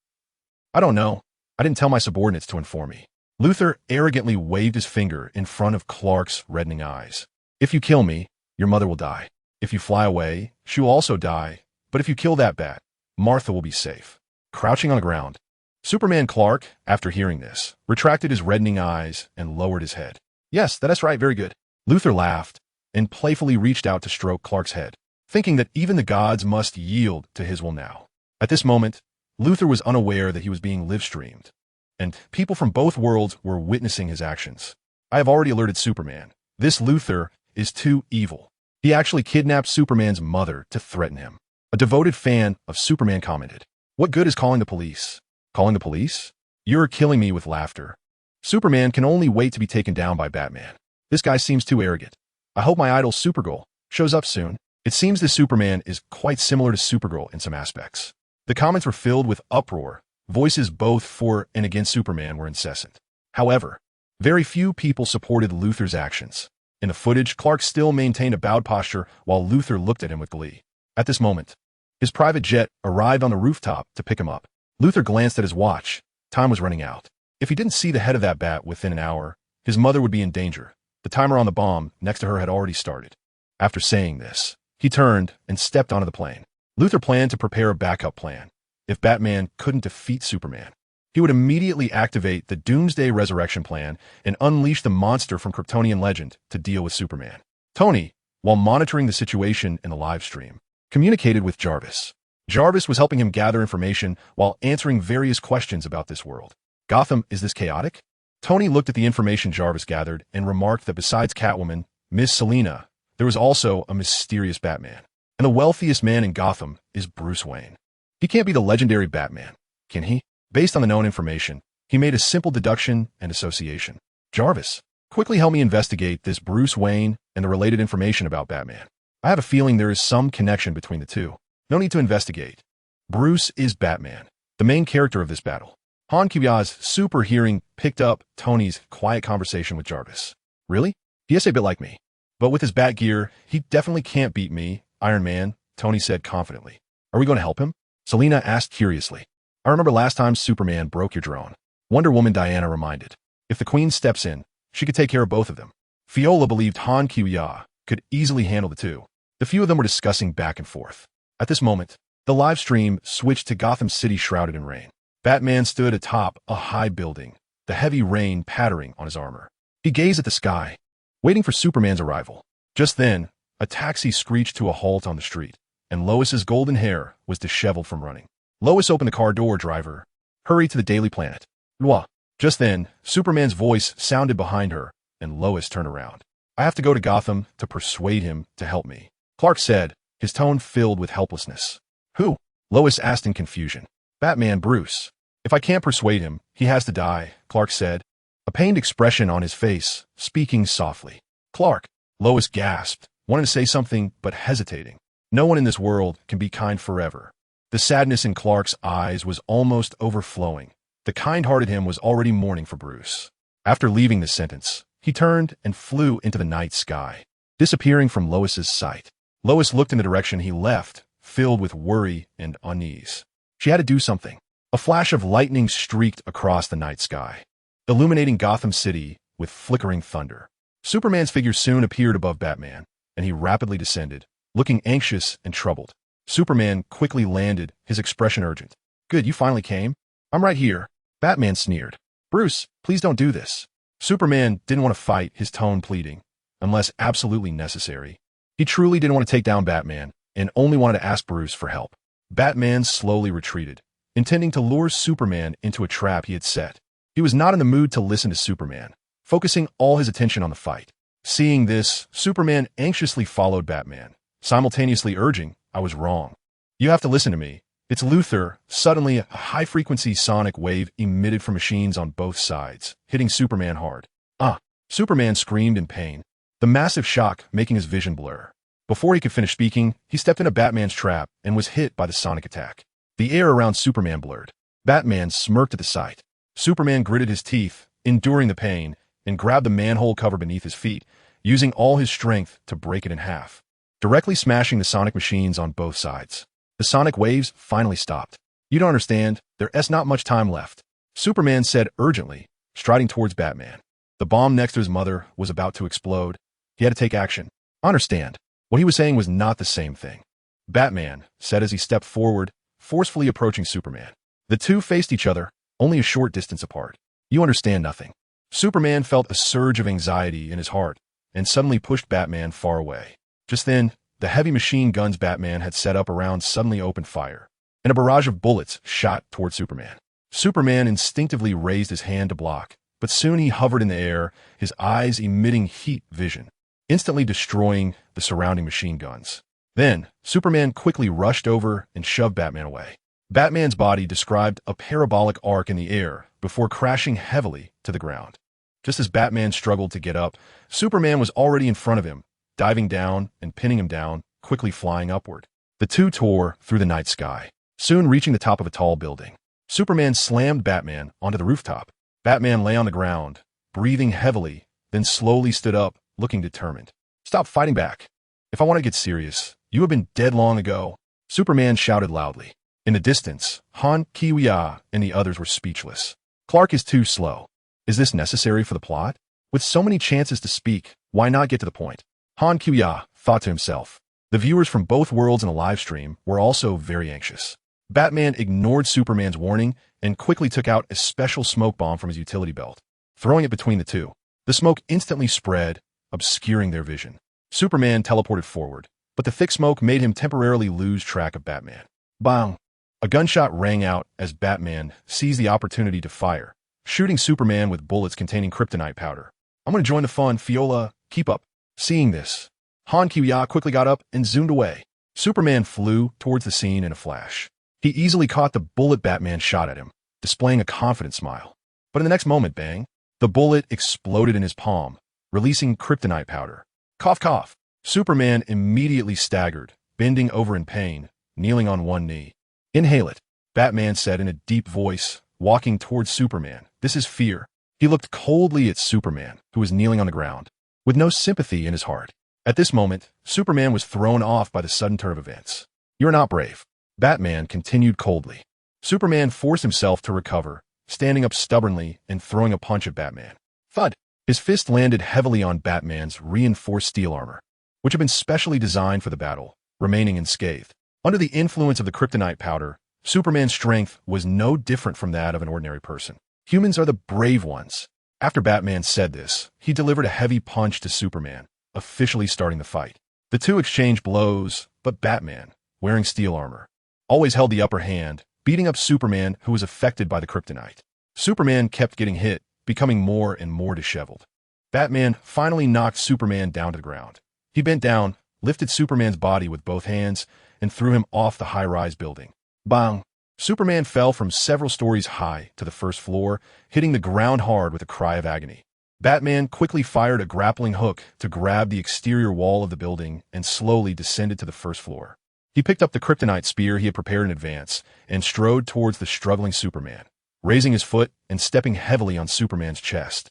I don't know. I didn't tell my subordinates to inform me. Luthor arrogantly waved his finger in front of Clark's reddening eyes. If you kill me, your mother will die. If you fly away, she will also die. But if you kill that bat, Martha will be safe. Crouching on the ground, Superman Clark, after hearing this, retracted his reddening eyes and lowered his head. Yes, that's right, very good. Luthor laughed and playfully reached out to stroke Clark's head, thinking that even the gods must yield to his will now. At this moment, Luthor was unaware that he was being live-streamed, and people from both worlds were witnessing his actions. I have already alerted Superman. This Luthor is too evil. He actually kidnapped Superman's mother to threaten him. A devoted fan of Superman commented, What good is calling the police? Calling the police? You're killing me with laughter. Superman can only wait to be taken down by Batman. This guy seems too arrogant. I hope my idol Supergirl shows up soon. It seems this Superman is quite similar to Supergirl in some aspects. The comments were filled with uproar. Voices both for and against Superman were incessant. However, very few people supported Luthor's actions. In the footage, Clark still maintained a bowed posture while Luthor looked at him with glee. At this moment, his private jet arrived on the rooftop to pick him up. Luthor glanced at his watch. Time was running out. If he didn't see the head of that bat within an hour, his mother would be in danger. The timer on the bomb next to her had already started. After saying this, he turned and stepped onto the plane. Luthor planned to prepare a backup plan. If Batman couldn't defeat Superman, he would immediately activate the Doomsday Resurrection Plan and unleash the monster from Kryptonian legend to deal with Superman. Tony, while monitoring the situation in the live stream, communicated with Jarvis. Jarvis was helping him gather information while answering various questions about this world. Gotham, is this chaotic? Tony looked at the information Jarvis gathered and remarked that besides Catwoman, Miss Selina, there was also a mysterious Batman. And the wealthiest man in Gotham is Bruce Wayne. He can't be the legendary Batman, can he? Based on the known information, he made a simple deduction and association. Jarvis, quickly help me investigate this Bruce Wayne and the related information about Batman. I have a feeling there is some connection between the two. No need to investigate. Bruce is Batman, the main character of this battle. Han Qia's super hearing picked up Tony's quiet conversation with Jarvis. Really? He is a bit like me. But with his bat gear, he definitely can't beat me, Iron Man, Tony said confidently. Are we going to help him? Selina asked curiously. I remember last time Superman broke your drone. Wonder Woman Diana reminded. If the Queen steps in, she could take care of both of them. Fiola believed Han Qia could easily handle the two. The few of them were discussing back and forth. At this moment, the live stream switched to Gotham City shrouded in rain. Batman stood atop a high building, the heavy rain pattering on his armor. He gazed at the sky, waiting for Superman's arrival. Just then, a taxi screeched to a halt on the street, and Lois's golden hair was disheveled from running. Lois opened the car door. Driver, hurry to the Daily Planet. Lwa. Just then, Superman's voice sounded behind her, and Lois turned around. I have to go to Gotham to persuade him to help me, Clark said, his tone filled with helplessness. Who? Lois asked in confusion. Batman Bruce. If I can't persuade him, he has to die, Clark said, a pained expression on his face, speaking softly. Clark. Lois gasped, wanting to say something but hesitating. No one in this world can be kind forever. The sadness in Clark's eyes was almost overflowing. The kind-hearted him was already mourning for Bruce. After leaving the sentence, he turned and flew into the night sky, disappearing from Lois's sight. Lois looked in the direction he left, filled with worry and unease. She had to do something. A flash of lightning streaked across the night sky, illuminating Gotham City with flickering thunder. Superman's figure soon appeared above Batman, and he rapidly descended, looking anxious and troubled. Superman quickly landed, his expression urgent. Good, you finally came? I'm right here. Batman sneered. Bruce, please don't do this. Superman didn't want to fight, his tone pleading, unless absolutely necessary. He truly didn't want to take down Batman, and only wanted to ask Bruce for help. Batman slowly retreated, intending to lure Superman into a trap he had set. He was not in the mood to listen to Superman, focusing all his attention on the fight. Seeing this, Superman anxiously followed Batman, simultaneously urging, I was wrong. You have to listen to me. It's Luthor. Suddenly, a high-frequency sonic wave emitted from machines on both sides, hitting Superman hard. Ah! Superman screamed in pain, the massive shock making his vision blur. Before he could finish speaking, he stepped into Batman's trap and was hit by the sonic attack. The air around Superman blurred. Batman smirked at the sight. Superman gritted his teeth, enduring the pain, and grabbed the manhole cover beneath his feet, using all his strength to break it in half, directly smashing the sonic machines on both sides. The sonic waves finally stopped. You don't understand, there's not much time left, Superman said urgently, striding towards Batman. The bomb next to his mother was about to explode. He had to take action. I understand. What he was saying was not the same thing, Batman said as he stepped forward, forcefully approaching Superman. The two faced each other, only a short distance apart. You understand nothing. Superman felt a surge of anxiety in his heart and suddenly pushed Batman far away. Just then, the heavy machine guns Batman had set up around suddenly opened fire, and a barrage of bullets shot toward Superman. Superman instinctively raised his hand to block, but soon he hovered in the air, his eyes emitting heat vision, instantly destroying the surrounding machine guns. Then, Superman quickly rushed over and shoved Batman away. Batman's body described a parabolic arc in the air before crashing heavily to the ground. Just as Batman struggled to get up, Superman was already in front of him, diving down and pinning him down, quickly flying upward. The two tore through the night sky, soon reaching the top of a tall building. Superman slammed Batman onto the rooftop. Batman lay on the ground, breathing heavily, then slowly stood up, looking determined. Stop fighting back. If I want to get serious, you have been dead long ago, Superman shouted loudly. In the distance, Han, Kiwiya, and the others were speechless. Clark is too slow. Is this necessary for the plot? With so many chances to speak, why not get to the point? Han Kiwiya thought to himself. The viewers from both worlds in the live stream were also very anxious. Batman ignored Superman's warning and quickly took out a special smoke bomb from his utility belt, throwing it between the two. The smoke instantly spread, obscuring their vision. Superman teleported forward, but the thick smoke made him temporarily lose track of Batman. Bang! A gunshot rang out as Batman seized the opportunity to fire, shooting Superman with bullets containing kryptonite powder. I'm going to join the fun, Fiola. Keep up. Seeing this, Han Kiwiya quickly got up and zoomed away. Superman flew towards the scene in a flash. He easily caught the bullet Batman shot at him, displaying a confident smile. But in the next moment, bang, the bullet exploded in his palm, releasing kryptonite powder. Cough, cough. Superman immediately staggered, bending over in pain, kneeling on one knee. Inhale it, Batman said in a deep voice, walking towards Superman. This is fear. He looked coldly at Superman, who was kneeling on the ground, with no sympathy in his heart. At this moment, Superman was thrown off by the sudden turn of events. You're not brave, Batman continued coldly. Superman forced himself to recover, standing up stubbornly and throwing a punch at Batman. Thud! His fist landed heavily on Batman's reinforced steel armor, which had been specially designed for the battle, remaining unscathed. Under the influence of the kryptonite powder, Superman's strength was no different from that of an ordinary person. Humans are the brave ones. After Batman said this, he delivered a heavy punch to Superman, officially starting the fight. The two exchanged blows, but Batman, wearing steel armor, always held the upper hand, beating up Superman, who was affected by the Kryptonite. Superman kept getting hit, becoming more and more disheveled. Batman finally knocked Superman down to the ground. He bent down, lifted Superman's body with both hands, and threw him off the high-rise building. Bang! Superman fell from several stories high to the first floor, hitting the ground hard with a cry of agony. Batman quickly fired a grappling hook to grab the exterior wall of the building and slowly descended to the first floor. He picked up the Kryptonite spear he had prepared in advance and strode towards the struggling Superman, raising his foot and stepping heavily on Superman's chest.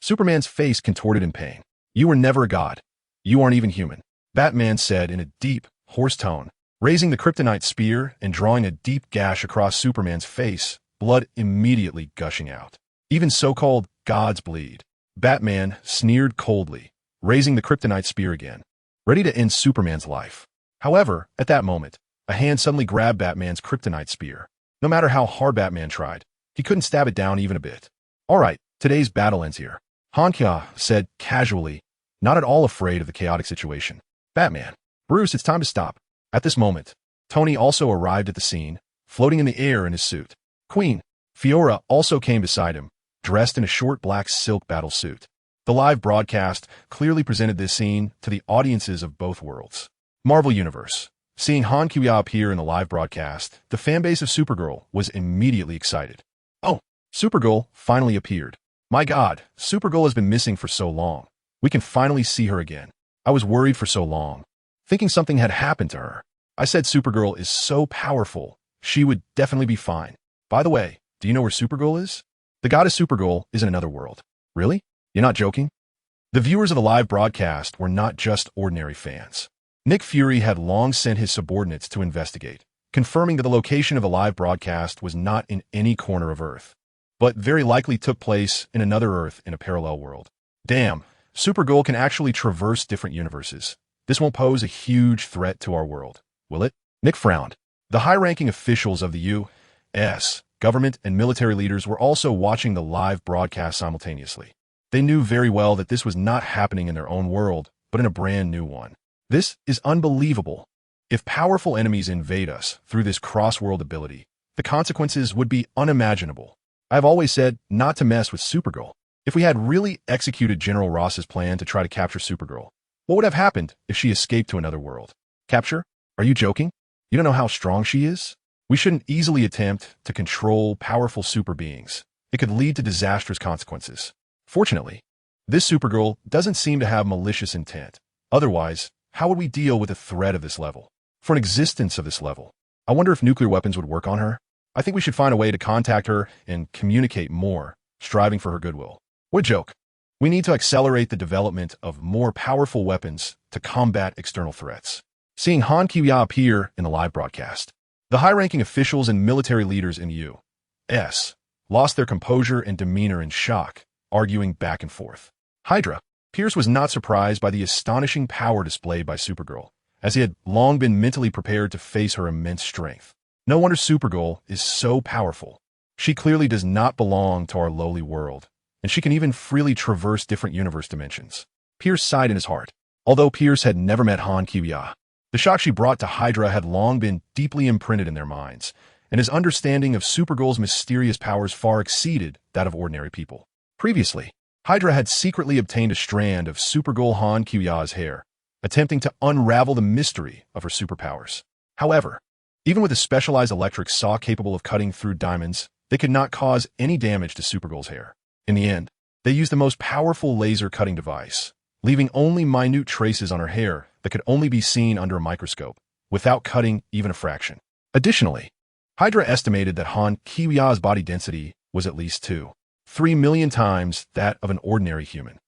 Superman's face contorted in pain. "You were never a god. You aren't even human," Batman said in a deep, hoarse tone, raising the Kryptonite spear and drawing a deep gash across Superman's face, blood immediately gushing out. "Even so-called gods bleed," Batman sneered coldly, raising the Kryptonite spear again, ready to end Superman's life. However, at that moment, a hand suddenly grabbed Batman's Kryptonite spear. No matter how hard Batman tried, he couldn't stab it down even a bit. "All right, today's battle ends here," Hankia said casually, not at all afraid of the chaotic situation. "Batman, Bruce, it's time to stop." At this moment, Tony also arrived at the scene, floating in the air in his suit. Queen Fiora also came beside him, dressed in a short black silk battle suit. The live broadcast clearly presented this scene to the audiences of both worlds. Marvel Universe. Seeing Han Kuya appear in the live broadcast, the fanbase of Supergirl was immediately excited. "Oh, Supergirl finally appeared. My God, Supergirl has been missing for so long. We can finally see her again. I was worried for so long, thinking something had happened to her. I said Supergirl is so powerful, she would definitely be fine. By the way, do you know where Supergirl is? The goddess Supergirl is in another world." "Really? You're not joking?" The viewers of the live broadcast were not just ordinary fans. Nick Fury had long sent his subordinates to investigate, confirming that the location of the live broadcast was not in any corner of Earth, but very likely took place in another Earth in a parallel world. Damn, Supergirl can actually traverse different universes. This won't pose a huge threat to our world, will it? Nick frowned. The high-ranking officials of the U.S. government and military leaders were also watching the live broadcast simultaneously. They knew very well that this was not happening in their own world, but in a brand new one. This is unbelievable. If powerful enemies invade us through this cross-world ability, the consequences would be unimaginable. I've always said not to mess with Supergirl. If we had really executed General Ross's plan to try to capture Supergirl, what would have happened if she escaped to another world? Capture? Are you joking? You don't know how strong she is? We shouldn't easily attempt to control powerful super beings. It could lead to disastrous consequences. Fortunately, this Supergirl doesn't seem to have malicious intent. Otherwise, how would we deal with a threat of this level? For an existence of this level, I wonder if nuclear weapons would work on her. I think we should find a way to contact her and communicate more, striving for her goodwill. What a joke. We need to accelerate the development of more powerful weapons to combat external threats. Seeing Han Kiya appear in the live broadcast, the high-ranking officials and military leaders in the U.S. lost their composure and demeanor in shock, arguing back and forth. Hydra. Pierce was not surprised by the astonishing power displayed by Supergirl, as he had long been mentally prepared to face her immense strength. No wonder Supergirl is so powerful. She clearly does not belong to our lowly world, and she can even freely traverse different universe dimensions. Pierce sighed in his heart. Although Pierce had never met Han Kiya, the shock she brought to Hydra had long been deeply imprinted in their minds, and his understanding of Supergirl's mysterious powers far exceeded that of ordinary people. Previously, Hydra had secretly obtained a strand of Supergirl Han Kiya's hair, attempting to unravel the mystery of her superpowers. However, even with a specialized electric saw capable of cutting through diamonds, they could not cause any damage to Supergirl's hair. In the end, they used the most powerful laser cutting device, leaving only minute traces on her hair that could only be seen under a microscope, without cutting even a fraction. Additionally, Hydra estimated that Han Kiya's body density was at least 3 million times that of an ordinary human.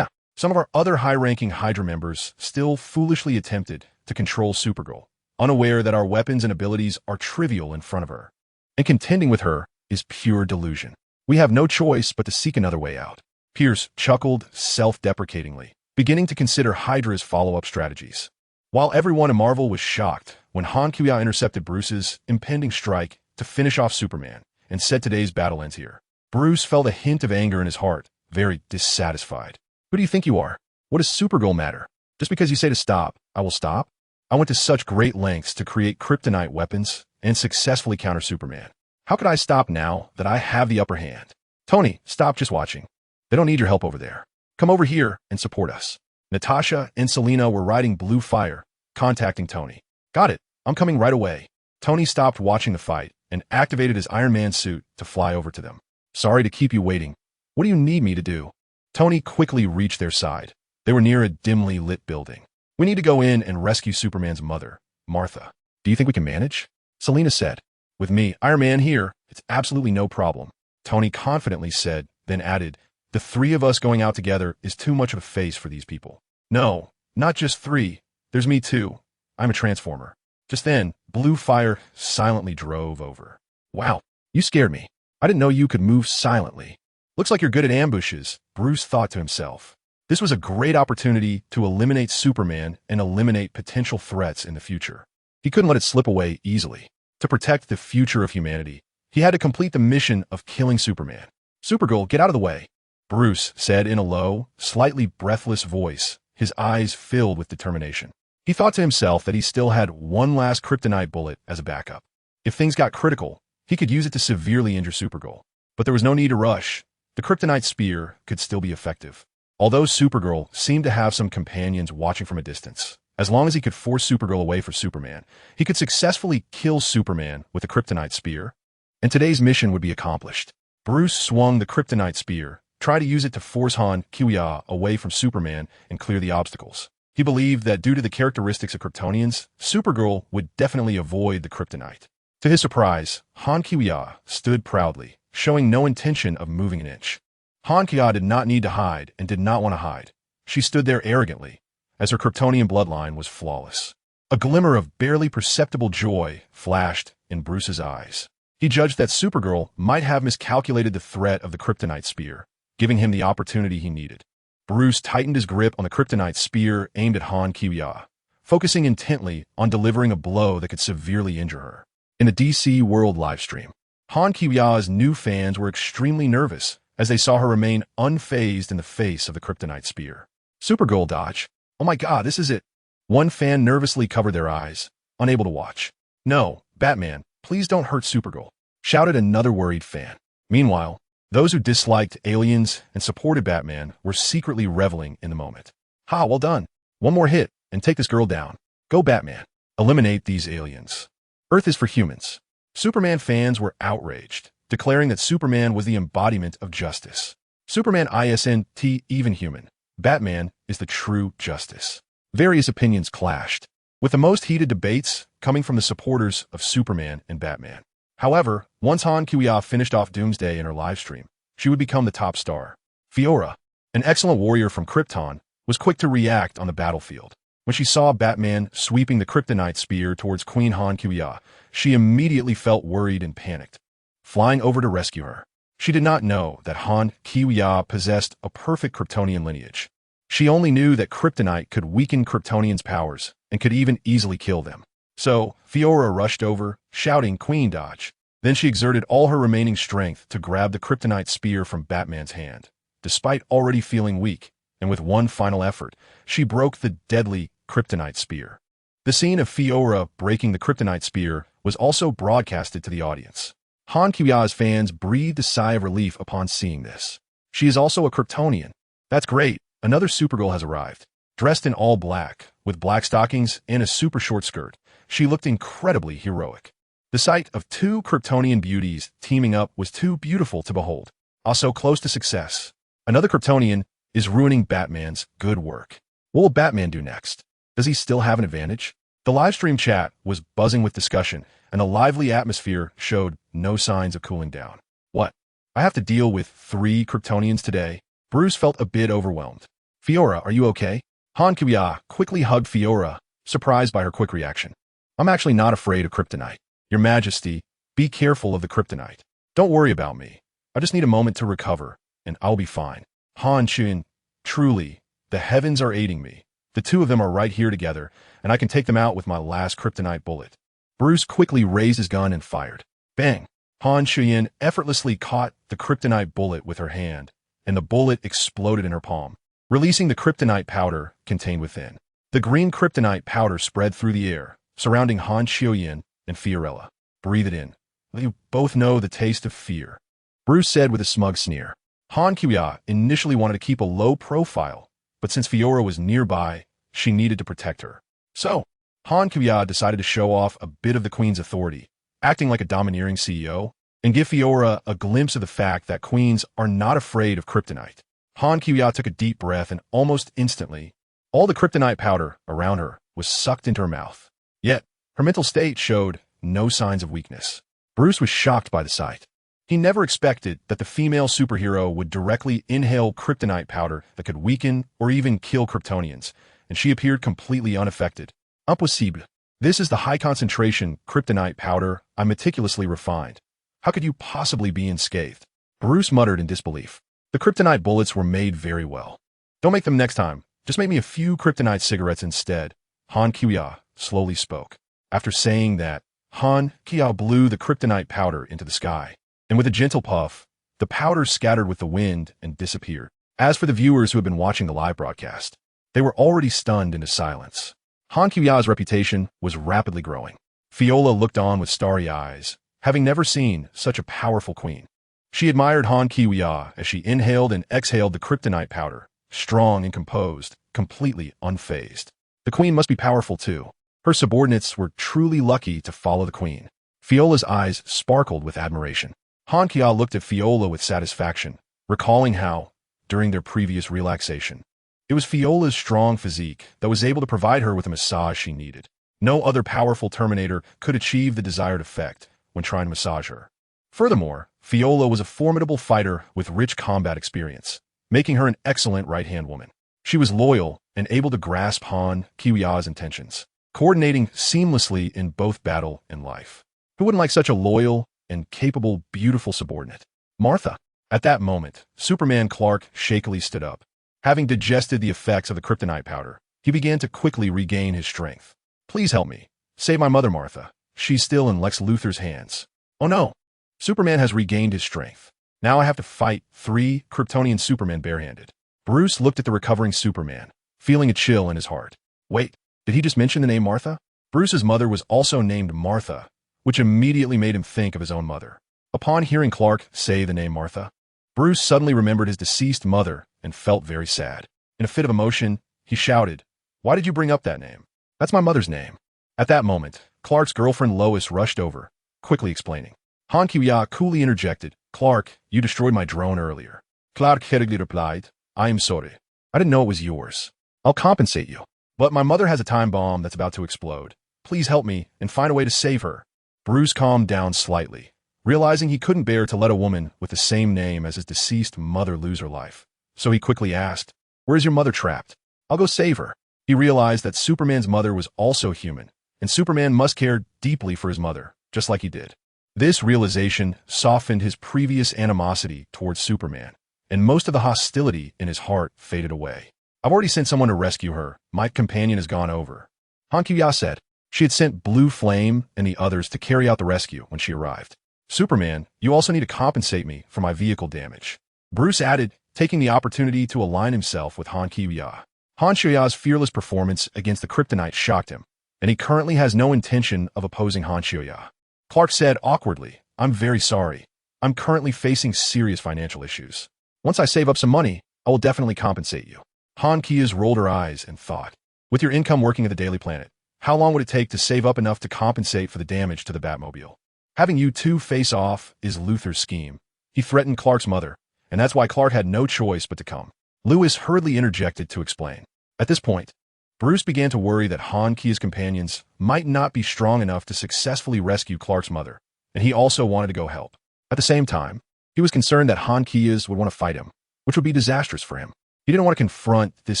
Some of our other high-ranking Hydra members still foolishly attempted to control Supergirl, unaware that our weapons and abilities are trivial in front of her, and contending with her is pure delusion. We have no choice but to seek another way out. Pierce chuckled self-deprecatingly, beginning to consider Hydra's follow-up strategies. While everyone in Marvel was shocked when Han Kuya intercepted Bruce's impending strike to finish off Superman and said today's battle ends here, Bruce felt a hint of anger in his heart, very dissatisfied. Who do you think you are? What does Supergirl matter? Just because you say to stop, I will stop? I went to such great lengths to create Kryptonite weapons and successfully counter Superman. How could I stop now that I have the upper hand? Tony, stop just watching. They don't need your help over there. Come over here and support us. Natasha and Selena were riding Blue Fire, contacting Tony. Got it. I'm coming right away. Tony stopped watching the fight and activated his Iron Man suit to fly over to them. Sorry to keep you waiting. What do you need me to do? Tony quickly reached their side. They were near a dimly lit building. We need to go in and rescue Superman's mother, Martha. Do you think we can manage? Selena said. With me, Iron Man here, it's absolutely no problem. Tony confidently said, then added, the three of us going out together is too much of a face for these people. No, not just three. There's me too. I'm a transformer. Just then, Blue Fire silently drove over. Wow, you scared me. I didn't know you could move silently. Looks like you're good at ambushes, Bruce thought to himself. This was a great opportunity to eliminate Superman and eliminate potential threats in the future. He couldn't let it slip away easily. To protect the future of humanity, he had to complete the mission of killing Superman. Supergirl, get out of the way, Bruce said in a low, slightly breathless voice, his eyes filled with determination. He thought to himself that he still had one last Kryptonite bullet as a backup. If things got critical, he could use it to severely injure Supergirl. But there was no need to rush. The Kryptonite spear could still be effective. Although Supergirl seemed to have some companions watching from a distance, as long as he could force Supergirl away from Superman, he could successfully kill Superman with the Kryptonite spear, and today's mission would be accomplished. Bruce swung the Kryptonite spear, tried to use it to force Han Kiya away from Superman and clear the obstacles. He believed that due to the characteristics of Kryptonians, Supergirl would definitely avoid the Kryptonite. To his surprise, Han Kiya stood proudly, showing no intention of moving an inch. Han Kiya did not need to hide and did not want to hide. She stood there arrogantly, as her Kryptonian bloodline was flawless. A glimmer of barely perceptible joy flashed in Bruce's eyes. He judged that Supergirl might have miscalculated the threat of the Kryptonite spear, giving him the opportunity he needed. Bruce tightened his grip on the Kryptonite spear aimed at Han Kiya, focusing intently on delivering a blow that could severely injure her. In the DC World livestream, Han Kiya's new fans were extremely nervous as they saw her remain unfazed in the face of the Kryptonite spear. Supergirl dodge. Oh my god, this is it. One fan nervously covered their eyes, unable to watch. No, Batman, please don't hurt Supergirl, shouted another worried fan. Meanwhile, those who disliked aliens and supported Batman were secretly reveling in the moment. Ha, well done. One more hit and take this girl down. Go Batman. Eliminate these aliens. Earth is for humans. Superman fans were outraged, declaring that Superman was the embodiment of justice. Superman isn't even human. Batman is the true justice. Various opinions clashed, with the most heated debates coming from the supporters of Superman and Batman. However, once Han Kiya finished off Doomsday in her livestream, she would become the top star. Fiora, an excellent warrior from Krypton, was quick to react on the battlefield. When she saw Batman sweeping the Kryptonite spear towards Queen Han Kiya, she immediately felt worried and panicked, flying over to rescue her. She did not know that Han Kiya possessed a perfect Kryptonian lineage. She only knew that Kryptonite could weaken Kryptonians' powers and could even easily kill them. So, Fiora rushed over, shouting, "Queen, dodge." Then she exerted all her remaining strength to grab the Kryptonite spear from Batman's hand. Despite already feeling weak, and with one final effort, she broke the deadly Kryptonite spear. The scene of Fiora breaking the Kryptonite spear was also broadcasted to the audience. Han Kiya's fans breathed a sigh of relief upon seeing this. She is also a Kryptonian. That's great. Another Supergirl has arrived. Dressed in all black, with black stockings and a super short skirt, she looked incredibly heroic. The sight of two Kryptonian beauties teaming up was too beautiful to behold. Also close to success. Another Kryptonian is ruining Batman's good work. What will Batman do next? Does he still have an advantage? The livestream chat was buzzing with discussion, and the lively atmosphere showed no signs of cooling down. What? I have to deal with 3 Kryptonians today? Bruce felt a bit overwhelmed. Fiora, are you okay? Han Kiya quickly hugged Fiora, surprised by her quick reaction. I'm actually not afraid of Kryptonite. Your Majesty, be careful of the Kryptonite. Don't worry about me. I just need a moment to recover, and I'll be fine. Han Chun, truly, the heavens are aiding me. The two of them are right here together, and I can take them out with my last Kryptonite bullet. Bruce quickly raised his gun and fired. Bang! Han Shuyin effortlessly caught the Kryptonite bullet with her hand, and the bullet exploded in her palm, releasing the Kryptonite powder contained within. The green Kryptonite powder spread through the air, surrounding Han Shuyin and Fiorella. Breathe it in. You both know the taste of fear, Bruce said with a smug sneer. Han Kuya initially wanted to keep a low profile, but since Fiora was nearby, she needed to protect her. So, Han Kuya decided to show off a bit of the Queen's authority, acting like a domineering CEO, and give Fiora a glimpse of the fact that queens are not afraid of Kryptonite. Han Kuya took a deep breath and almost instantly, all the Kryptonite powder around her was sucked into her mouth. Yet, her mental state showed no signs of weakness. Bruce was shocked by the sight. He never expected that the female superhero would directly inhale Kryptonite powder that could weaken or even kill Kryptonians, and she appeared completely unaffected. Impossible. This is the high-concentration Kryptonite powder I meticulously refined. How could you possibly be unscathed? Bruce muttered in disbelief. The Kryptonite bullets were made very well. Don't make them next time. Just make me a few Kryptonite cigarettes instead, Han Kuya slowly spoke. After saying that, Han Kuya blew the Kryptonite powder into the sky, and with a gentle puff, the powder scattered with the wind and disappeared. As for the viewers who had been watching the live broadcast, they were already stunned into silence. Han Kuya's reputation was rapidly growing. Fiora looked on with starry eyes, having never seen such a powerful queen. She admired Han Kuya as she inhaled and exhaled the Kryptonite powder, strong and composed, completely unfazed. The queen must be powerful too. Her subordinates were truly lucky to follow the queen. Fiora's eyes sparkled with admiration. Han Kuya looked at Fiora with satisfaction, recalling how, during their previous relaxation, it was Fiora's strong physique that was able to provide her with a massage she needed. No other powerful Terminator could achieve the desired effect when trying to massage her. Furthermore, Fiora was a formidable fighter with rich combat experience, making her an excellent right-hand woman. She was loyal and able to grasp Han Kuya's intentions, coordinating seamlessly in both battle and life. Who wouldn't like such a loyal and capable, beautiful subordinate? Martha. At that moment, Superman Clark shakily stood up. Having digested the effects of the Kryptonite powder, he began to quickly regain his strength. Please help me. Save my mother, Martha. She's still in Lex Luthor's hands. Oh no. Superman has regained his strength. Now I have to fight 3 Kryptonian Supermen barehanded. Bruce looked at the recovering Superman, feeling a chill in his heart. Wait, did he just mention the name Martha? Bruce's mother was also named Martha, which immediately made him think of his own mother. Upon hearing Clark say the name Martha, Bruce suddenly remembered his deceased mother and felt very sad. In a fit of emotion, he shouted, "Why did you bring up that name? That's my mother's name." At that moment, Clark's girlfriend Lois rushed over, quickly explaining. Han Kuya coolly interjected, "Clark, you destroyed my drone earlier." Clark hurriedly replied, "I am sorry. I didn't know it was yours. I'll compensate you. But my mother has a time bomb that's about to explode. Please help me and find a way to save her." Bruce calmed down slightly, realizing he couldn't bear to let a woman with the same name as his deceased mother lose her life. So he quickly asked, "Where's your mother trapped? I'll go save her." He realized that Superman's mother was also human, and Superman must care deeply for his mother, just like he did. This realization softened his previous animosity towards Superman, and most of the hostility in his heart faded away. "I've already sent someone to rescue her. My companion has gone over," Han Kuya said. She had sent Blue Flame and the others to carry out the rescue when she arrived. "Superman, you also need to compensate me for my vehicle damage," Bruce added, taking the opportunity to align himself with Han Kuya. Han Kuya's fearless performance against the Kryptonite shocked him, and he currently has no intention of opposing Han Kuya. Clark said awkwardly, "I'm very sorry. I'm currently facing serious financial issues. Once I save up some money, I will definitely compensate you." Han Kuya rolled her eyes and thought, "With your income working at the Daily Planet, how long would it take to save up enough to compensate for the damage to the Batmobile? Having you two face off is Luthor's scheme. He threatened Clark's mother, and that's why Clark had no choice but to come." Lewis hurriedly interjected to explain. At this point, Bruce began to worry that Han Kuya's companions might not be strong enough to successfully rescue Clark's mother, and he also wanted to go help. At the same time, he was concerned that Han Kuya's would want to fight him, which would be disastrous for him. He didn't want to confront this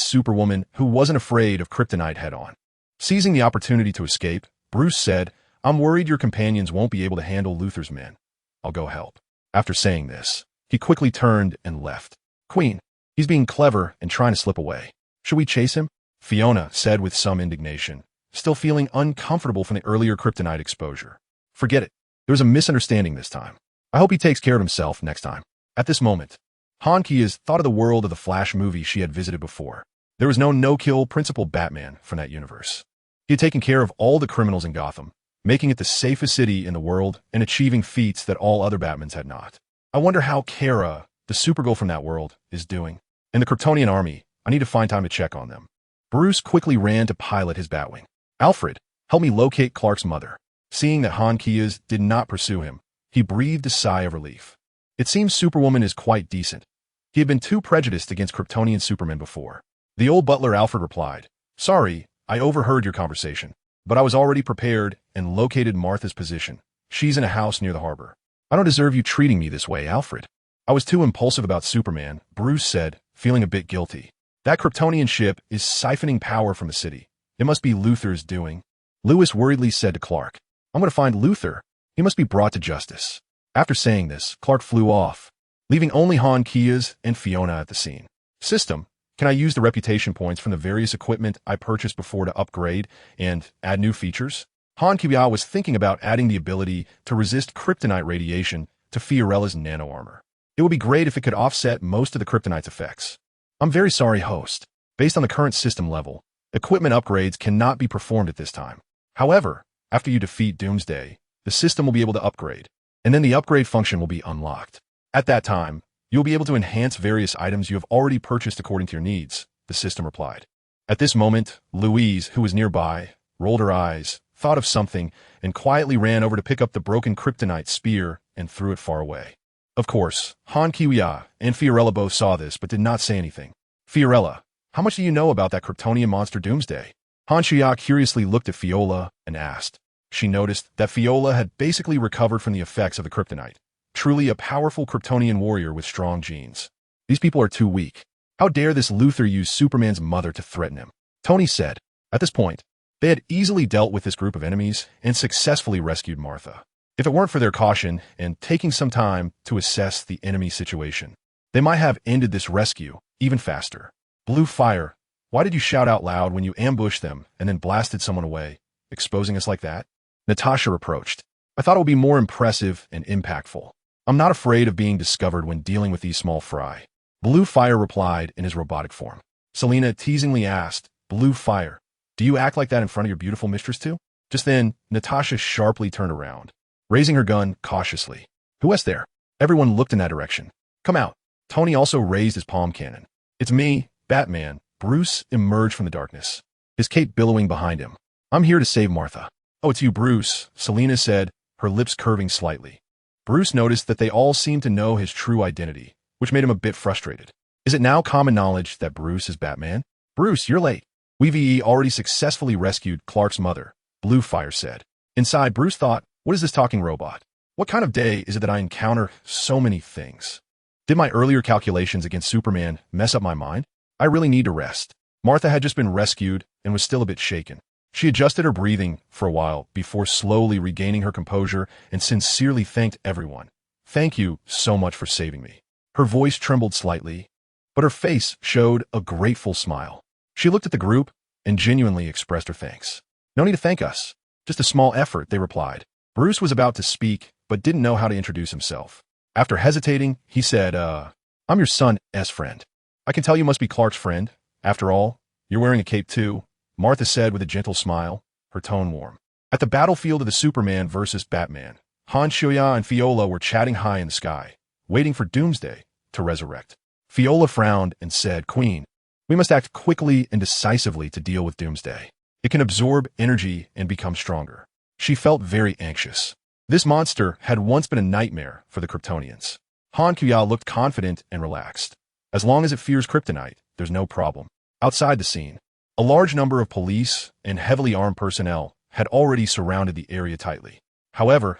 superwoman who wasn't afraid of Kryptonite head-on. Seizing the opportunity to escape, Bruce said, "I'm worried your companions won't be able to handle Luthor's men. I'll go help." After saying this, he quickly turned and left. "Queen, he's being clever and trying to slip away. Should we chase him?" Fiona said with some indignation, still feeling uncomfortable from the earlier Kryptonite exposure. "Forget it. There was a misunderstanding this time. I hope he takes care of himself next time. At this moment, Han Kias thought of the world of the Flash movie she had visited before. There was no no-kill principal Batman from that universe. He had taken care of all the criminals in Gotham, making it the safest city in the world and achieving feats that all other Batmans had not. I wonder how Kara, the Supergirl from that world, is doing. And the Kryptonian army, I need to find time to check on them. Bruce quickly ran to pilot his Batwing. Alfred, help me locate Clark's mother. Seeing that Han Kias did not pursue him, he breathed a sigh of relief. It seems Superwoman is quite decent. He had been too prejudiced against Kryptonian Supermen before. The old butler Alfred replied, "Sorry, I overheard your conversation, but I was already prepared and located Martha's position. She's in a house near the harbor." "I don't deserve you treating me this way, Alfred. I was too impulsive about Superman," Bruce said, feeling a bit guilty. "That Kryptonian ship is siphoning power from the city. It must be Luthor's doing." Lewis worriedly said to Clark, "I'm going to find Luthor. He must be brought to justice." After saying this, Clark flew off, leaving only Han Kias and Fiona at the scene. "System, can I use the reputation points from the various equipment I purchased before to upgrade and add new features?" Han Kiya was thinking about adding the ability to resist Kryptonite radiation to Fiorella's nano armor. It would be great if it could offset most of the Kryptonite's effects. "I'm very sorry, host. Based on the current system level, equipment upgrades cannot be performed at this time. However, after you defeat Doomsday, the system will be able to upgrade, and then the upgrade function will be unlocked. At that time, you'll be able to enhance various items you have already purchased according to your needs," the system replied. At this moment, Louise, who was nearby, rolled her eyes, thought of something, and quietly ran over to pick up the broken Kryptonite spear and threw it far away. Of course, Han Kiya and Fiorella both saw this but did not say anything. "Fiorella, how much do you know about that Kryptonian monster Doomsday?" Han Kiya curiously looked at Fiola and asked. She noticed that Fiola had basically recovered from the effects of the Kryptonite. Truly a powerful Kryptonian warrior with strong genes. "These people are too weak. How dare this Luthor use Superman's mother to threaten him?" Tony said. At this point, they had easily dealt with this group of enemies and successfully rescued Martha. If it weren't for their caution and taking some time to assess the enemy situation, they might have ended this rescue even faster. "Blue Fire, why did you shout out loud when you ambushed them and then blasted someone away, exposing us like that?" Natasha reproached. "I thought it would be more impressive and impactful. I'm not afraid of being discovered when dealing with these small fry." Blue Fire replied in his robotic form. Selena teasingly asked, "Blue Fire, do you act like that in front of your beautiful mistress too?" Just then, Natasha sharply turned around, raising her gun cautiously. "Who is there?" Everyone looked in that direction. "Come out." Tony also raised his palm cannon. "It's me, Batman." Bruce emerged from the darkness, his cape billowing behind him. "I'm here to save Martha." "Oh, it's you, Bruce," Selena said, her lips curving slightly. Bruce noticed that they all seemed to know his true identity, which made him a bit frustrated. Is it now common knowledge that Bruce is Batman? "Bruce, you're late. We've already successfully rescued Clark's mother," Blue Fire said. Inside, Bruce thought, what is this talking robot? What kind of day is it that I encounter so many things? Did my earlier calculations against Superman mess up my mind? I really need to rest. Martha had just been rescued and was still a bit shaken. She adjusted her breathing for a while before slowly regaining her composure and sincerely thanked everyone. "Thank you so much for saving me." Her voice trembled slightly, but her face showed a grateful smile. She looked at the group and genuinely expressed her thanks. "No need to thank us. Just a small effort," they replied. Bruce was about to speak, but didn't know how to introduce himself. After hesitating, he said, "I'm your son's friend. I can tell you must be Clark's friend. After all, you're wearing a cape too," Martha said with a gentle smile, her tone warm. At the battlefield of the Superman versus Batman, Han Shoya and Fiola were chatting high in the sky, waiting for Doomsday to resurrect. Fiola frowned and said, "Queen, we must act quickly and decisively to deal with Doomsday. It can absorb energy and become stronger." She felt very anxious. This monster had once been a nightmare for the Kryptonians. Han Kuya looked confident and relaxed. As long as it fears Kryptonite, there's no problem. Outside the scene, a large number of police and heavily armed personnel had already surrounded the area tightly. However,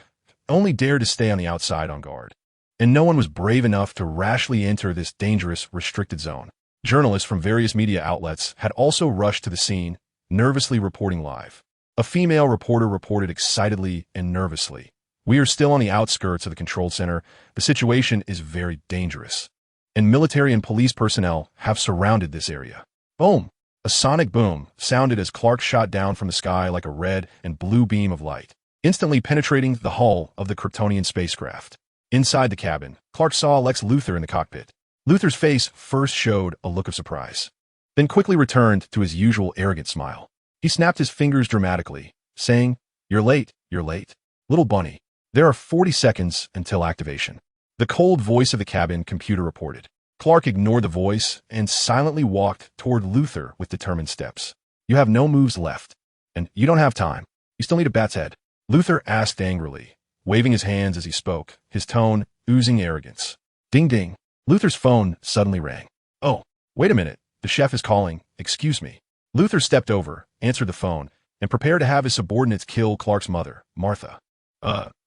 only dared to stay on the outside on guard, and no one was brave enough to rashly enter this dangerous, restricted zone. Journalists from various media outlets had also rushed to the scene, nervously reporting live. A female reporter reported excitedly and nervously, "We are still on the outskirts of the control center. The situation is very dangerous, and military and police personnel have surrounded this area." Boom! A sonic boom sounded as Clark shot down from the sky like a red and blue beam of light, instantly penetrating the hull of the Kryptonian spacecraft. Inside the cabin, Clark saw Lex Luthor in the cockpit. Luthor's face first showed a look of surprise, then quickly returned to his usual arrogant smile. He snapped his fingers dramatically, saying, "You're late, you're late. Little bunny, there are 40 seconds until activation." The cold voice of the cabin computer reported. Clark ignored the voice and silently walked toward Luthor with determined steps. "You have no moves left, and you don't have time. You still need a bat's head," Luthor asked angrily, waving his hands as he spoke, his tone oozing arrogance. Ding ding. Luthor's phone suddenly rang. "Oh, wait a minute. The chef is calling. Excuse me." Luthor stepped over, answered the phone, and prepared to have his subordinates kill Clark's mother, Martha.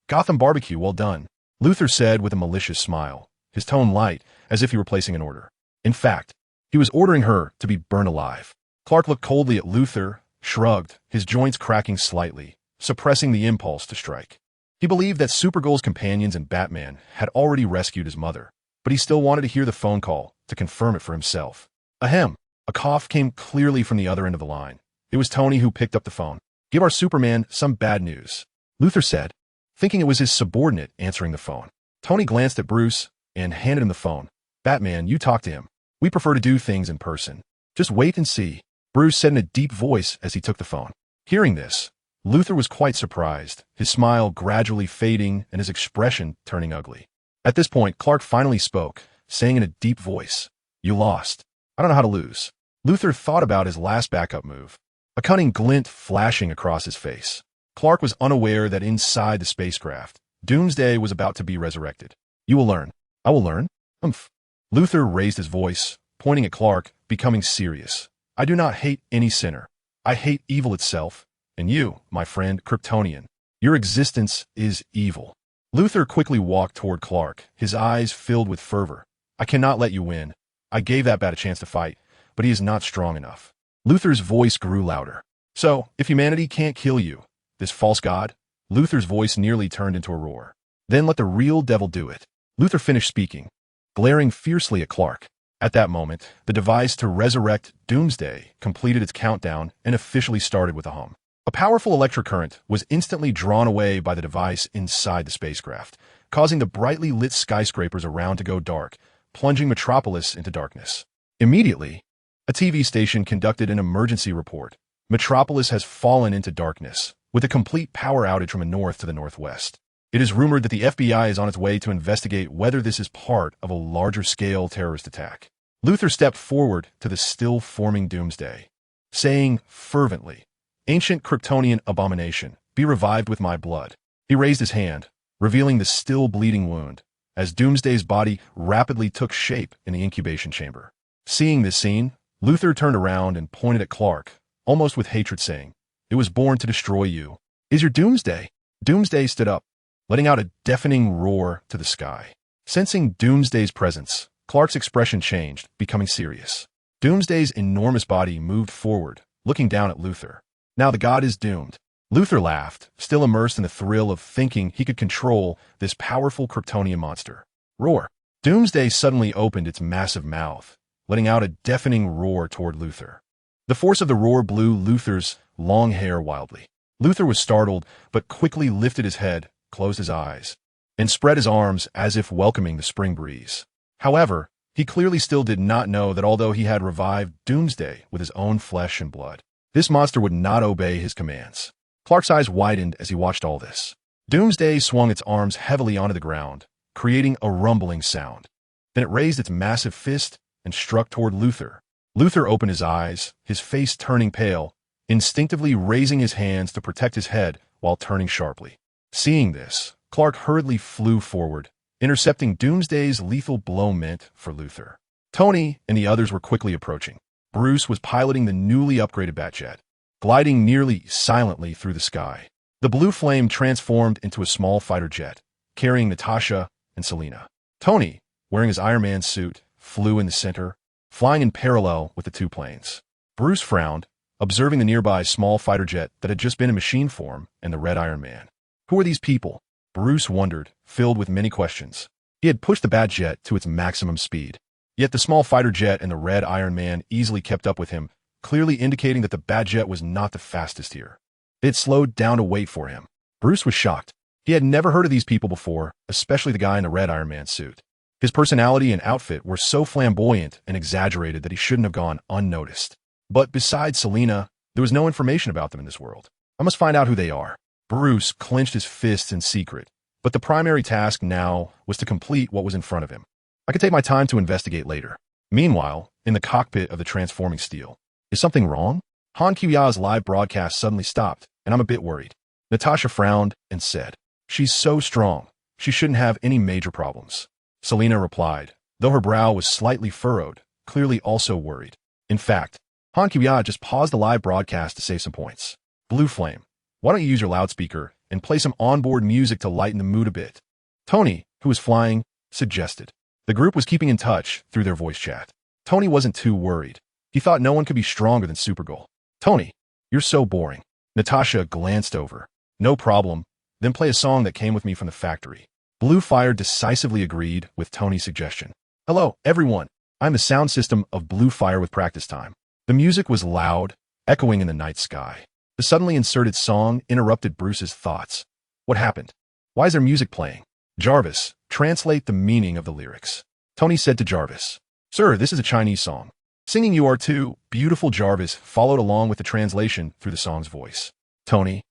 Gotham barbecue, well done," Luthor said with a malicious smile, his tone light, as if he were placing an order. In fact, he was ordering her to be burned alive. Clark looked coldly at Luthor, shrugged, his joints cracking slightly, suppressing the impulse to strike. He believed that Supergirl's companions and Batman had already rescued his mother, but he still wanted to hear the phone call to confirm it for himself. Ahem. A cough came clearly from the other end of the line. It was Tony who picked up the phone. "Give our Superman some bad news," Luthor said, thinking it was his subordinate answering the phone. Tony glanced at Bruce and handed him the phone. "Batman, you talk to him. We prefer to do things in person. Just wait and see," Bruce said in a deep voice as he took the phone. Hearing this, Luthor was quite surprised, his smile gradually fading and his expression turning ugly. At this point, Clark finally spoke, saying in a deep voice, "You lost. I don't know how to lose." Luthor thought about his last backup move, a cunning glint flashing across his face. Clark was unaware that inside the spacecraft, Doomsday was about to be resurrected. "You will learn." "I will learn?" "Umph." Luthor raised his voice, pointing at Clark, becoming serious. "I do not hate any sinner. I hate evil itself, and you, my friend Kryptonian, your existence is evil." Luthor quickly walked toward Clark, his eyes filled with fervor. "I cannot let you win. I gave that bat a chance to fight, but he is not strong enough." Luthor's voice grew louder. "So, if humanity can't kill you, this false god?" Luthor's voice nearly turned into a roar. "Then let the real devil do it." Luthor finished speaking, glaring fiercely at Clark. At that moment, the device to resurrect Doomsday completed its countdown and officially started with a hum. A powerful electric current was instantly drawn away by the device inside the spacecraft, causing the brightly lit skyscrapers around to go dark, plunging Metropolis into darkness. Immediately, a TV station conducted an emergency report. Metropolis has fallen into darkness, with a complete power outage from the north to the northwest. It is rumored that the FBI is on its way to investigate whether this is part of a larger-scale terrorist attack. Luthor stepped forward to the still-forming Doomsday, saying fervently, "Ancient Kryptonian abomination, be revived with my blood." He raised his hand, revealing the still-bleeding wound, as Doomsday's body rapidly took shape in the incubation chamber. Seeing this scene, Luthor turned around and pointed at Clark, almost with hatred, saying, "It was born to destroy you. Is your Doomsday?" Doomsday stood up, letting out a deafening roar to the sky. Sensing Doomsday's presence, Clark's expression changed, becoming serious. Doomsday's enormous body moved forward, looking down at Luthor. "Now the god is doomed." Luthor laughed, still immersed in the thrill of thinking he could control this powerful Kryptonian monster. Roar. Doomsday suddenly opened its massive mouth, letting out a deafening roar toward Luthor. The force of the roar blew Luthor's long hair wildly. Luthor was startled, but quickly lifted his head, closed his eyes, and spread his arms as if welcoming the spring breeze. However, he clearly still did not know that although he had revived Doomsday with his own flesh and blood, this monster would not obey his commands. Clark's eyes widened as he watched all this. Doomsday swung its arms heavily onto the ground, creating a rumbling sound. Then it raised its massive fist and struck toward Luthor. Luthor opened his eyes, his face turning pale, instinctively raising his hands to protect his head while turning sharply. Seeing this, Clark hurriedly flew forward, intercepting Doomsday's lethal blow meant for Luthor. Tony and the others were quickly approaching. Bruce was piloting the newly upgraded Batjet, gliding nearly silently through the sky. The blue flame transformed into a small fighter jet, carrying Natasha and Selina. Tony, wearing his Iron Man suit, flew in the center, flying in parallel with the two planes. Bruce frowned, observing the nearby small fighter jet that had just been in machine form and the Red Iron Man. Who are these people? Bruce wondered, filled with many questions. He had pushed the Batjet to its maximum speed. Yet the small fighter jet and the Red Iron Man easily kept up with him, clearly indicating that the Batjet was not the fastest here. It slowed down to wait for him. Bruce was shocked. He had never heard of these people before, especially the guy in the red Iron Man suit. His personality and outfit were so flamboyant and exaggerated that he shouldn't have gone unnoticed. But besides Selina, there was no information about them in this world. I must find out who they are. Bruce clenched his fists in secret, but the primary task now was to complete what was in front of him. I could take my time to investigate later. Meanwhile, in the cockpit of the transforming steel. Is something wrong? Han Qiuya's live broadcast suddenly stopped, and I'm a bit worried. Natasha frowned and said, "She's so strong. She shouldn't have any major problems." Selina replied, though her brow was slightly furrowed, clearly also worried. In fact, Han Qiuya just paused the live broadcast to save some points. Blue Flame, why don't you use your loudspeaker and play some onboard music to lighten the mood a bit? Tony, who was flying, suggested. The group was keeping in touch through their voice chat. Tony wasn't too worried. He thought no one could be stronger than Supergirl. Tony, you're so boring. Natasha glanced over. No problem. Then play a song that came with me from the factory. Blue Fire decisively agreed with Tony's suggestion. Hello, everyone. I'm the sound system of Blue Fire with practice time. The music was loud, echoing in the night sky. The suddenly inserted song interrupted Bruce's thoughts. What happened? Why is there music playing? Jarvis, translate the meaning of the lyrics. Tony said to Jarvis, Sir, this is a Chinese song. Singing You Are Too, beautiful Jarvis followed along with the translation through the song's voice. Tony,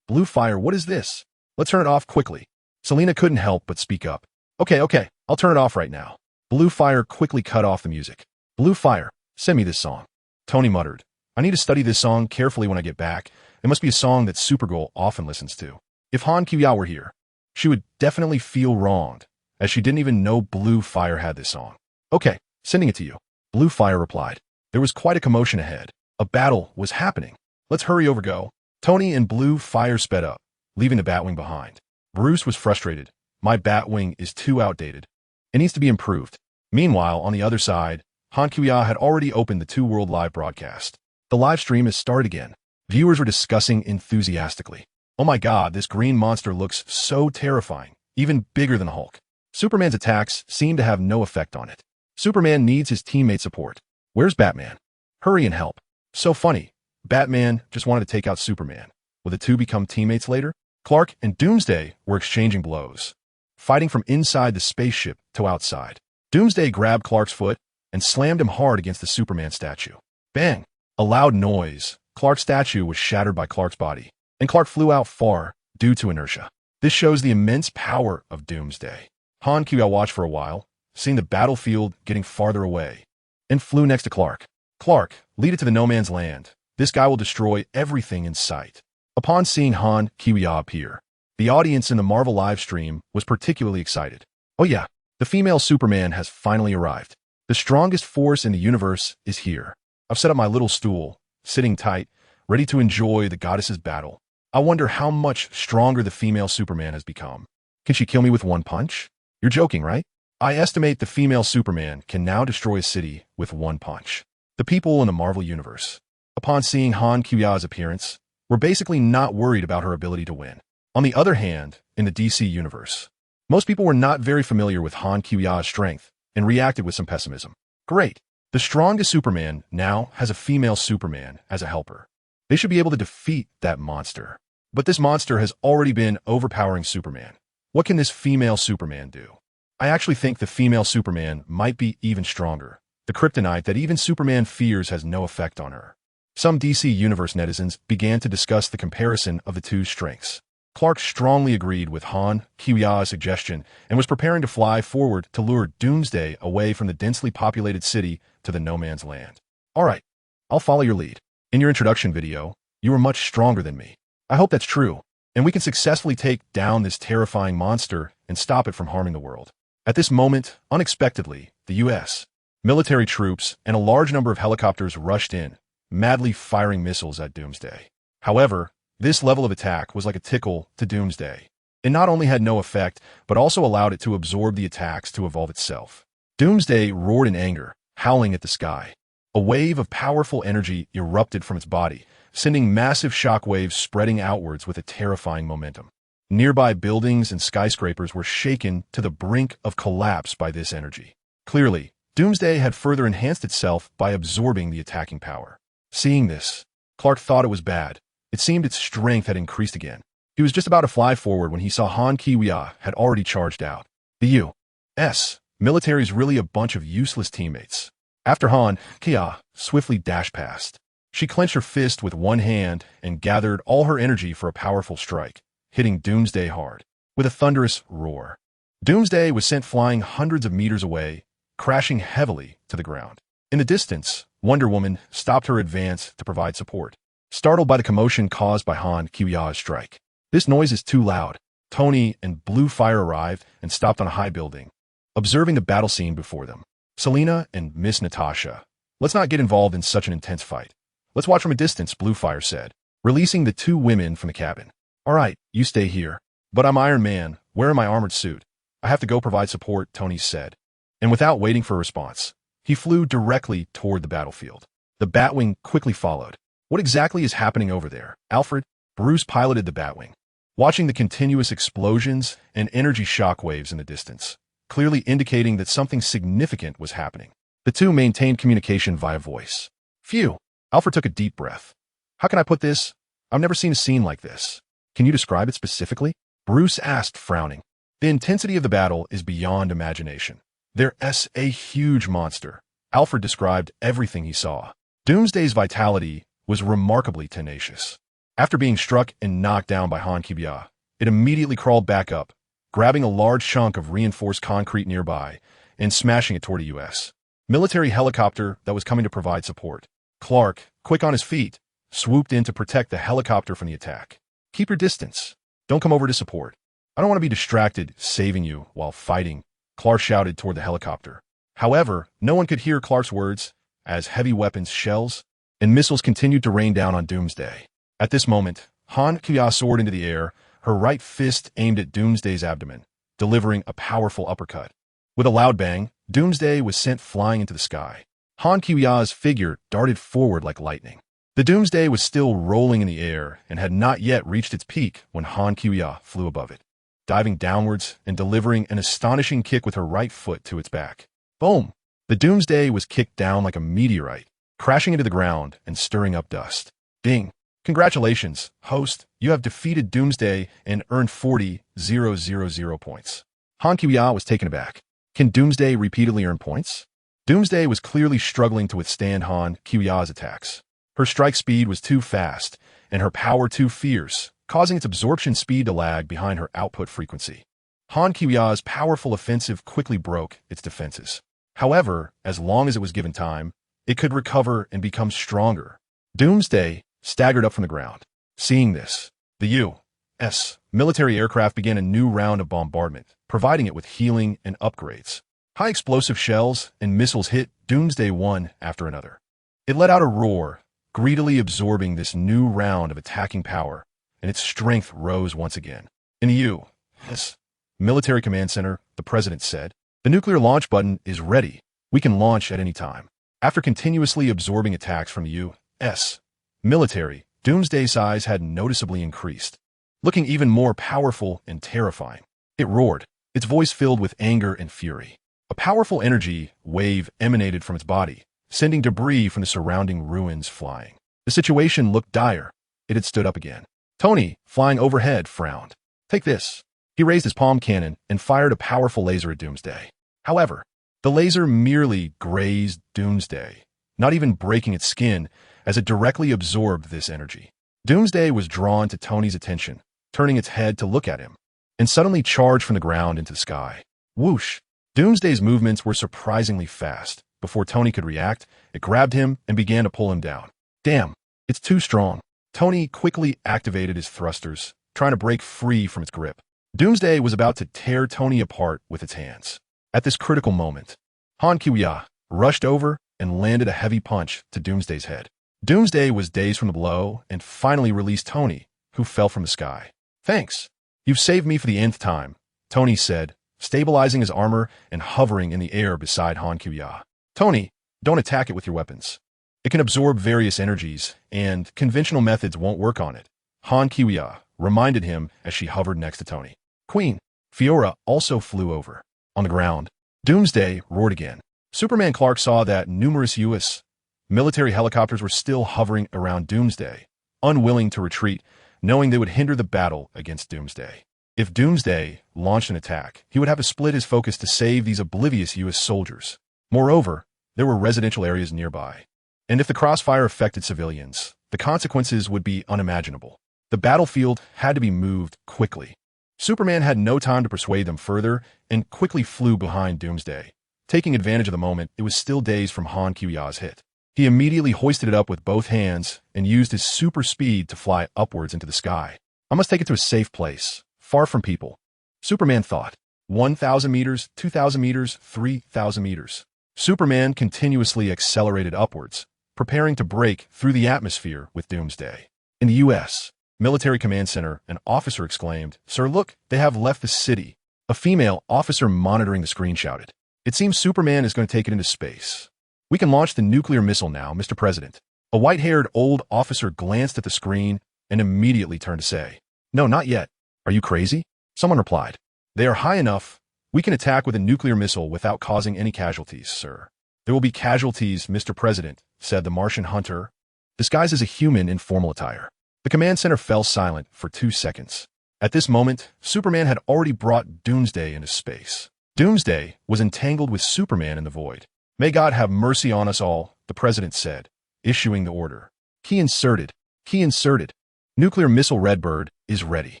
Blue Fire, what is this? Let's turn it off quickly. Selina couldn't help but speak up. Okay, I'll turn it off right now. Blue Fire quickly cut off the music. Blue Fire, send me this song. Tony muttered, I need to study this song carefully when I get back. It must be a song that Supergirl often listens to. If Han Qiuya were here, she would definitely feel wronged, as she didn't even know Blue Fire had this song. Okay, sending it to you. Blue Fire replied. There was quite a commotion ahead. A battle was happening. Let's hurry over go. Tony and Blue Fire sped up, leaving the Batwing behind. Bruce was frustrated. My Batwing is too outdated. It needs to be improved. Meanwhile, on the other side, Han Qiuya had already opened the two-world live broadcast. The live stream has started again. Viewers were discussing enthusiastically. Oh my god, this green monster looks so terrifying, even bigger than Hulk. Superman's attacks seem to have no effect on it. Superman needs his teammate support. Where's Batman? Hurry and help. So funny. Batman just wanted to take out Superman. Will the two become teammates later? Clark and Doomsday were exchanging blows, fighting from inside the spaceship to outside. Doomsday grabbed Clark's foot and slammed him hard against the Superman statue. Bang! A loud noise. Clark's statue was shattered by Clark's body, and Clark flew out far due to inertia. This shows the immense power of Doomsday. Han Qiuya watched for a while, seeing the battlefield getting farther away, and flew next to Clark. Clark, lead it to the no man's land. This guy will destroy everything in sight. Upon seeing Han Qiuya appear, the audience in the Marvel live stream was particularly excited. Oh yeah, the female Superman has finally arrived. The strongest force in the universe is here. I've set up my little stool, sitting tight, ready to enjoy the goddess's battle. I wonder how much stronger the female Superman has become. Can she kill me with one punch? You're joking, right? I estimate the female Superman can now destroy a city with one punch. The people in the Marvel universe, upon seeing Han Qiuya's appearance, were basically not worried about her ability to win. On the other hand, in the DC universe, most people were not very familiar with Han Qiuya's strength and reacted with some pessimism. Great. The strongest Superman now has a female Superman as a helper. They should be able to defeat that monster. But this monster has already been overpowering Superman. What can this female Superman do? I actually think the female Superman might be even stronger. The Kryptonite that even Superman fears has no effect on her. Some DC Universe netizens began to discuss the comparison of the two strengths. Clark strongly agreed with Han Qiuya's suggestion and was preparing to fly forward to lure Doomsday away from the densely populated city to the no man's land. All right, I'll follow your lead. In your introduction video, you were much stronger than me. I hope that's true, and we can successfully take down this terrifying monster and stop it from harming the world. At this moment, unexpectedly, the U.S. military troops and a large number of helicopters rushed in, madly firing missiles at Doomsday. However, this level of attack was like a tickle to Doomsday. It not only had no effect, but also allowed it to absorb the attacks to evolve itself. Doomsday roared in anger, howling at the sky. A wave of powerful energy erupted from its body, sending massive shockwaves spreading outwards with a terrifying momentum. Nearby buildings and skyscrapers were shaken to the brink of collapse by this energy. Clearly, Doomsday had further enhanced itself by absorbing the attacking power. Seeing this, Clark thought it was bad. It seemed its strength had increased again. He was just about to fly forward when he saw Han Kiwia had already charged out. The U.S. military's really a bunch of useless teammates. After Han, Kia swiftly dashed past. She clenched her fist with one hand and gathered all her energy for a powerful strike, hitting Doomsday hard. With a thunderous roar, Doomsday was sent flying hundreds of meters away, crashing heavily to the ground. In the distance, Wonder Woman stopped her advance to provide support, startled by the commotion caused by Han Kiwia's strike. This noise is too loud. Tony and Blue Fire arrived and stopped on a high building, observing the battle scene before them. Selena and Miss Natasha, let's not get involved in such an intense fight. Let's watch from a distance, Blue Fire said, releasing the two women from the cabin. All right, you stay here. But I'm Iron Man, wearing my armored suit. I have to go provide support, Tony said. And without waiting for a response, he flew directly toward the battlefield. The Batwing quickly followed. What exactly is happening over there? Alfred? Bruce piloted the Batwing, watching the continuous explosions and energy shockwaves in the distance, clearly indicating that something significant was happening. The two maintained communication via voice. Phew. Alfred took a deep breath. How can I put this? I've never seen a scene like this. Can you describe it specifically? Bruce asked, frowning. The intensity of the battle is beyond imagination. There's a huge monster. Alfred described everything he saw. Doomsday's vitality was remarkably tenacious. After being struck and knocked down by Han Kiwia, it immediately crawled back up, grabbing a large chunk of reinforced concrete nearby and smashing it toward a U.S. military helicopter that was coming to provide support. Clark, quick on his feet, swooped in to protect the helicopter from the attack. Keep your distance. Don't come over to support. I don't want to be distracted saving you while fighting, Clark shouted toward the helicopter. However, no one could hear Clark's words as heavy weapons, shells, and missiles continued to rain down on Doomsday. At this moment, Han Kiwia soared into the air, her right fist aimed at Doomsday's abdomen, delivering a powerful uppercut. With a loud bang, Doomsday was sent flying into the sky. Han Kiwia's figure darted forward like lightning. The Doomsday was still rolling in the air and had not yet reached its peak when Han Kiwia flew above it, diving downwards and delivering an astonishing kick with her right foot to its back. Boom! The Doomsday was kicked down like a meteorite, crashing into the ground and stirring up dust. Ding! Congratulations, host, you have defeated Doomsday and earned 40,000 points. Han Kiwia was taken aback. Can Doomsday repeatedly earn points? Doomsday was clearly struggling to withstand Han Kiwia's attacks. Her strike speed was too fast, and her power too fierce, causing its absorption speed to lag behind her output frequency. Han Kiwia's powerful offensive quickly broke its defenses. However, as long as it was given time, it could recover and become stronger. Doomsday staggered up from the ground. Seeing this, the U.S. military aircraft began a new round of bombardment, providing it with healing and upgrades. High explosive shells and missiles hit Doomsday one after another. It let out a roar, greedily absorbing this new round of attacking power, and its strength rose once again. In the U.S. Military Command Center, the president said, "The nuclear launch button is ready. We can launch at any time." After continuously absorbing attacks from the U.S. military, Doomsday's size had noticeably increased, looking even more powerful and terrifying. It roared, its voice filled with anger and fury. A powerful energy wave emanated from its body, sending debris from the surrounding ruins flying. The situation looked dire. It had stood up again. Tony, flying overhead, frowned. "Take this." He raised his palm cannon and fired a powerful laser at Doomsday. However, the laser merely grazed Doomsday, not even breaking its skin as it directly absorbed this energy. Doomsday was drawn to Tony's attention, turning its head to look at him, and suddenly charged from the ground into the sky. Whoosh! Doomsday's movements were surprisingly fast. Before Tony could react, it grabbed him and began to pull him down. Damn, it's too strong. Tony quickly activated his thrusters, trying to break free from its grip. Doomsday was about to tear Tony apart with its hands. At this critical moment, Han Kiwia rushed over and landed a heavy punch to Doomsday's head. Doomsday was dazed from the blow and finally released Tony, who fell from the sky. "Thanks. You've saved me for the nth time," Tony said, stabilizing his armor and hovering in the air beside Han Kiwia. "Tony, don't attack it with your weapons. It can absorb various energies, and conventional methods won't work on it," Han Kiwia reminded him as she hovered next to Tony. Queen Fiora also flew over. On the ground, Doomsday roared again. Superman Clark saw that numerous U.S. military helicopters were still hovering around Doomsday, unwilling to retreat knowing they would hinder the battle against Doomsday. If Doomsday launched an attack, he would have to split his focus to save these oblivious U.S. soldiers. Moreover, there were residential areas nearby. And if the crossfire affected civilians, the consequences would be unimaginable. The battlefield had to be moved quickly. Superman had no time to persuade them further and quickly flew behind Doomsday. Taking advantage of the moment, it was still days from Han Qiuya's hit. He immediately hoisted it up with both hands and used his super speed to fly upwards into the sky. I must take it to a safe place, far from people. Superman thought. 1,000 meters, 2,000 meters, 3,000 meters. Superman continuously accelerated upwards, preparing to break through the atmosphere with Doomsday. In the U.S. Military Command Center, an officer exclaimed, "Sir, look, they have left the city." A female officer monitoring the screen shouted, "It seems Superman is going to take it into space. We can launch the nuclear missile now, Mr. President." A white-haired old officer glanced at the screen and immediately turned to say, "No, not yet. Are you crazy?" Someone replied, "They are high enough. We can attack with a nuclear missile without causing any casualties, sir." "There will be casualties, Mr. President," said the Martian hunter, disguised as a human in formal attire. The command center fell silent for 2 seconds. At this moment, Superman had already brought Doomsday into space. Doomsday was entangled with Superman in the void. "May God have mercy on us all," the president said, issuing the order. Key inserted. Key inserted. Nuclear missile Redbird is ready.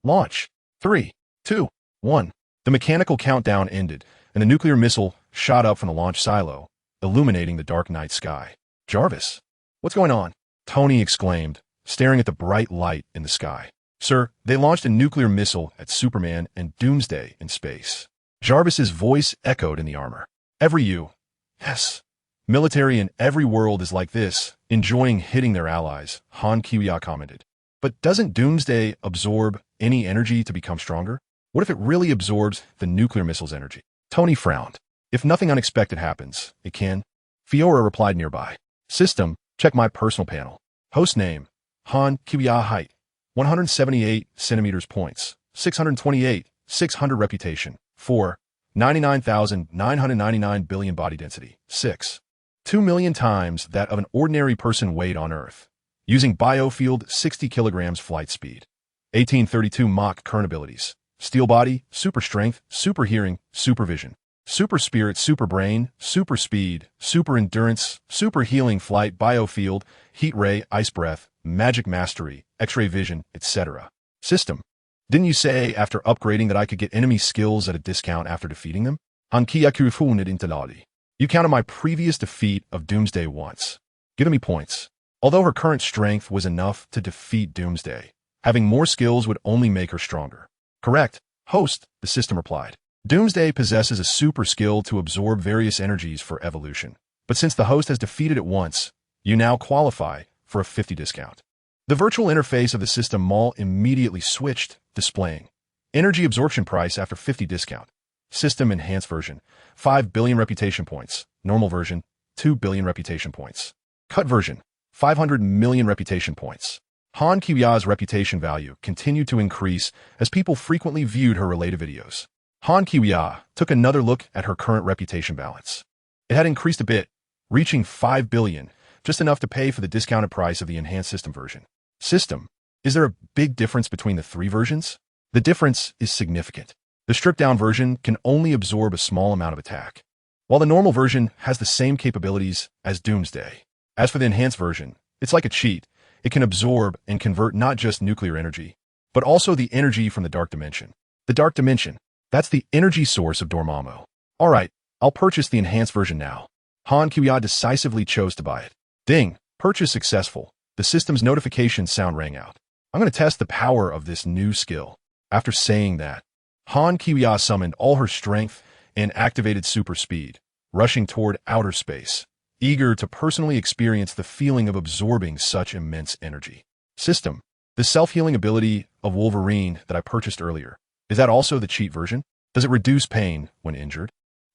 Launch. 3, 2, 1. The mechanical countdown ended, and the nuclear missile shot up from the launch silo, illuminating the dark night sky. "Jarvis, what's going on?" Tony exclaimed, staring at the bright light in the sky. "Sir, they launched a nuclear missile at Superman and Doomsday in space." Jarvis's voice echoed in the armor. "Every Yes. Military in every world is like this, enjoying hitting their allies," Han Qiuya commented. "But doesn't Doomsday absorb any energy to become stronger? What if it really absorbs the nuclear missile's energy?" Tony frowned. "If nothing unexpected happens, it can." Fiora replied nearby. "System, check my personal panel. Host name, Han Qiuya. Height, 178 centimeters. Points, 628, 600. Reputation, 4, 99,999 billion. Body density, 6, 2 million times that of an ordinary person weight on Earth. Using biofield, 60 kilograms. Flight speed, 1832 Mach. Current abilities, steel body, super strength, super hearing, super vision, super spirit, super brain, super speed, super endurance, super healing. Flight, biofield, heat ray, ice breath, magic mastery, x-ray vision, etc. System, didn't you say after upgrading that I could get enemy skills at a discount after defeating them? You counted my previous defeat of Doomsday once, giving me points. Although her current strength was enough to defeat Doomsday, having more skills would only make her stronger. Correct, host, the system replied. Doomsday possesses a super skill to absorb various energies for evolution. But since the host has defeated it once, you now qualify for a 50 discount. The virtual interface of the system mall immediately switched, displaying energy absorption price after 50 discount. System enhanced version, 5 billion reputation points. Normal version, 2 billion reputation points. Cut version, 500 million reputation points. Han Qiuya's reputation value continued to increase as people frequently viewed her related videos. Han Qiuya took another look at her current reputation balance. It had increased a bit, reaching 5 billion, just enough to pay for the discounted price of the enhanced system version. System, is there a big difference between the 3 versions? The difference is significant. The stripped-down version can only absorb a small amount of attack, while the normal version has the same capabilities as Doomsday. As for the enhanced version, it's like a cheat. It can absorb and convert not just nuclear energy, but also the energy from the dark dimension. The dark dimension, that's the energy source of Dormammu. Alright, I'll purchase the enhanced version now. Han Qiuya decisively chose to buy it. Ding, purchase successful. The system's notification sound rang out. I'm going to test the power of this new skill. After saying that, Han Qiuya summoned all her strength and activated super speed, rushing toward outer space, eager to personally experience the feeling of absorbing such immense energy. System, the self-healing ability of Wolverine that I purchased earlier, is that also the cheat version? Does it reduce pain when injured?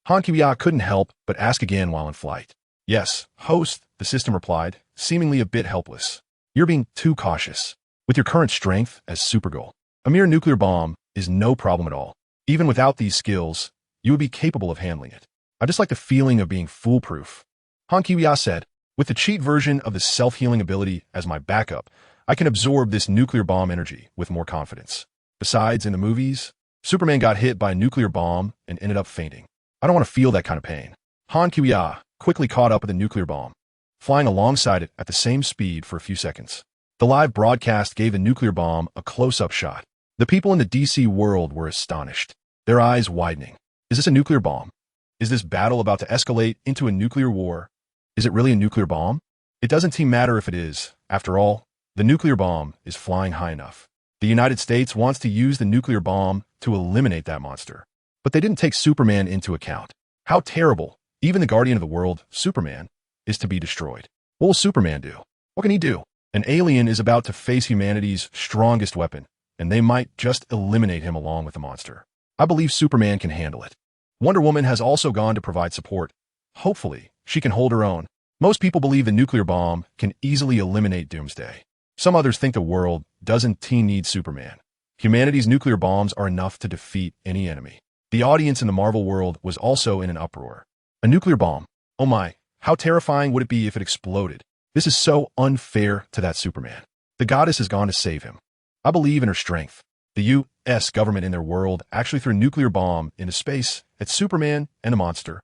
Han Qiuya couldn't help but ask again while in flight. Yes, host, the system replied, seemingly a bit helpless. You're being too cautious. With your current strength as Supergirl, a mere nuclear bomb is no problem at all. Even without these skills, you would be capable of handling it. I just like the feeling of being foolproof. Han Qiuya said, with the cheat version of the self-healing ability as my backup, I can absorb this nuclear bomb energy with more confidence. Besides, in the movies, Superman got hit by a nuclear bomb and ended up fainting. I don't want to feel that kind of pain. Han Kuya quickly caught up with the nuclear bomb, flying alongside it at the same speed for a few seconds. The live broadcast gave the nuclear bomb a close-up shot. The people in the DC world were astonished, their eyes widening. Is this a nuclear bomb? Is this battle about to escalate into a nuclear war? Is it really a nuclear bomb? It doesn't seem matter if it is. After all, the nuclear bomb is flying high enough. The United States wants to use the nuclear bomb to eliminate that monster. But they didn't take Superman into account. How terrible, even the guardian of the world, Superman, is to be destroyed. What will Superman do? What can he do? An alien is about to face humanity's strongest weapon, and they might just eliminate him along with the monster. I believe Superman can handle it. Wonder Woman has also gone to provide support. Hopefully, she can hold her own. Most people believe the nuclear bomb can easily eliminate Doomsday. Some others think the world doesn't need Superman. Humanity's nuclear bombs are enough to defeat any enemy. The audience in the Marvel world was also in an uproar. A nuclear bomb. Oh my, how terrifying would it be if it exploded? This is so unfair to that Superman. The goddess has gone to save him. I believe in her strength. The U.S. government in their world actually threw a nuclear bomb into space at Superman and the monster.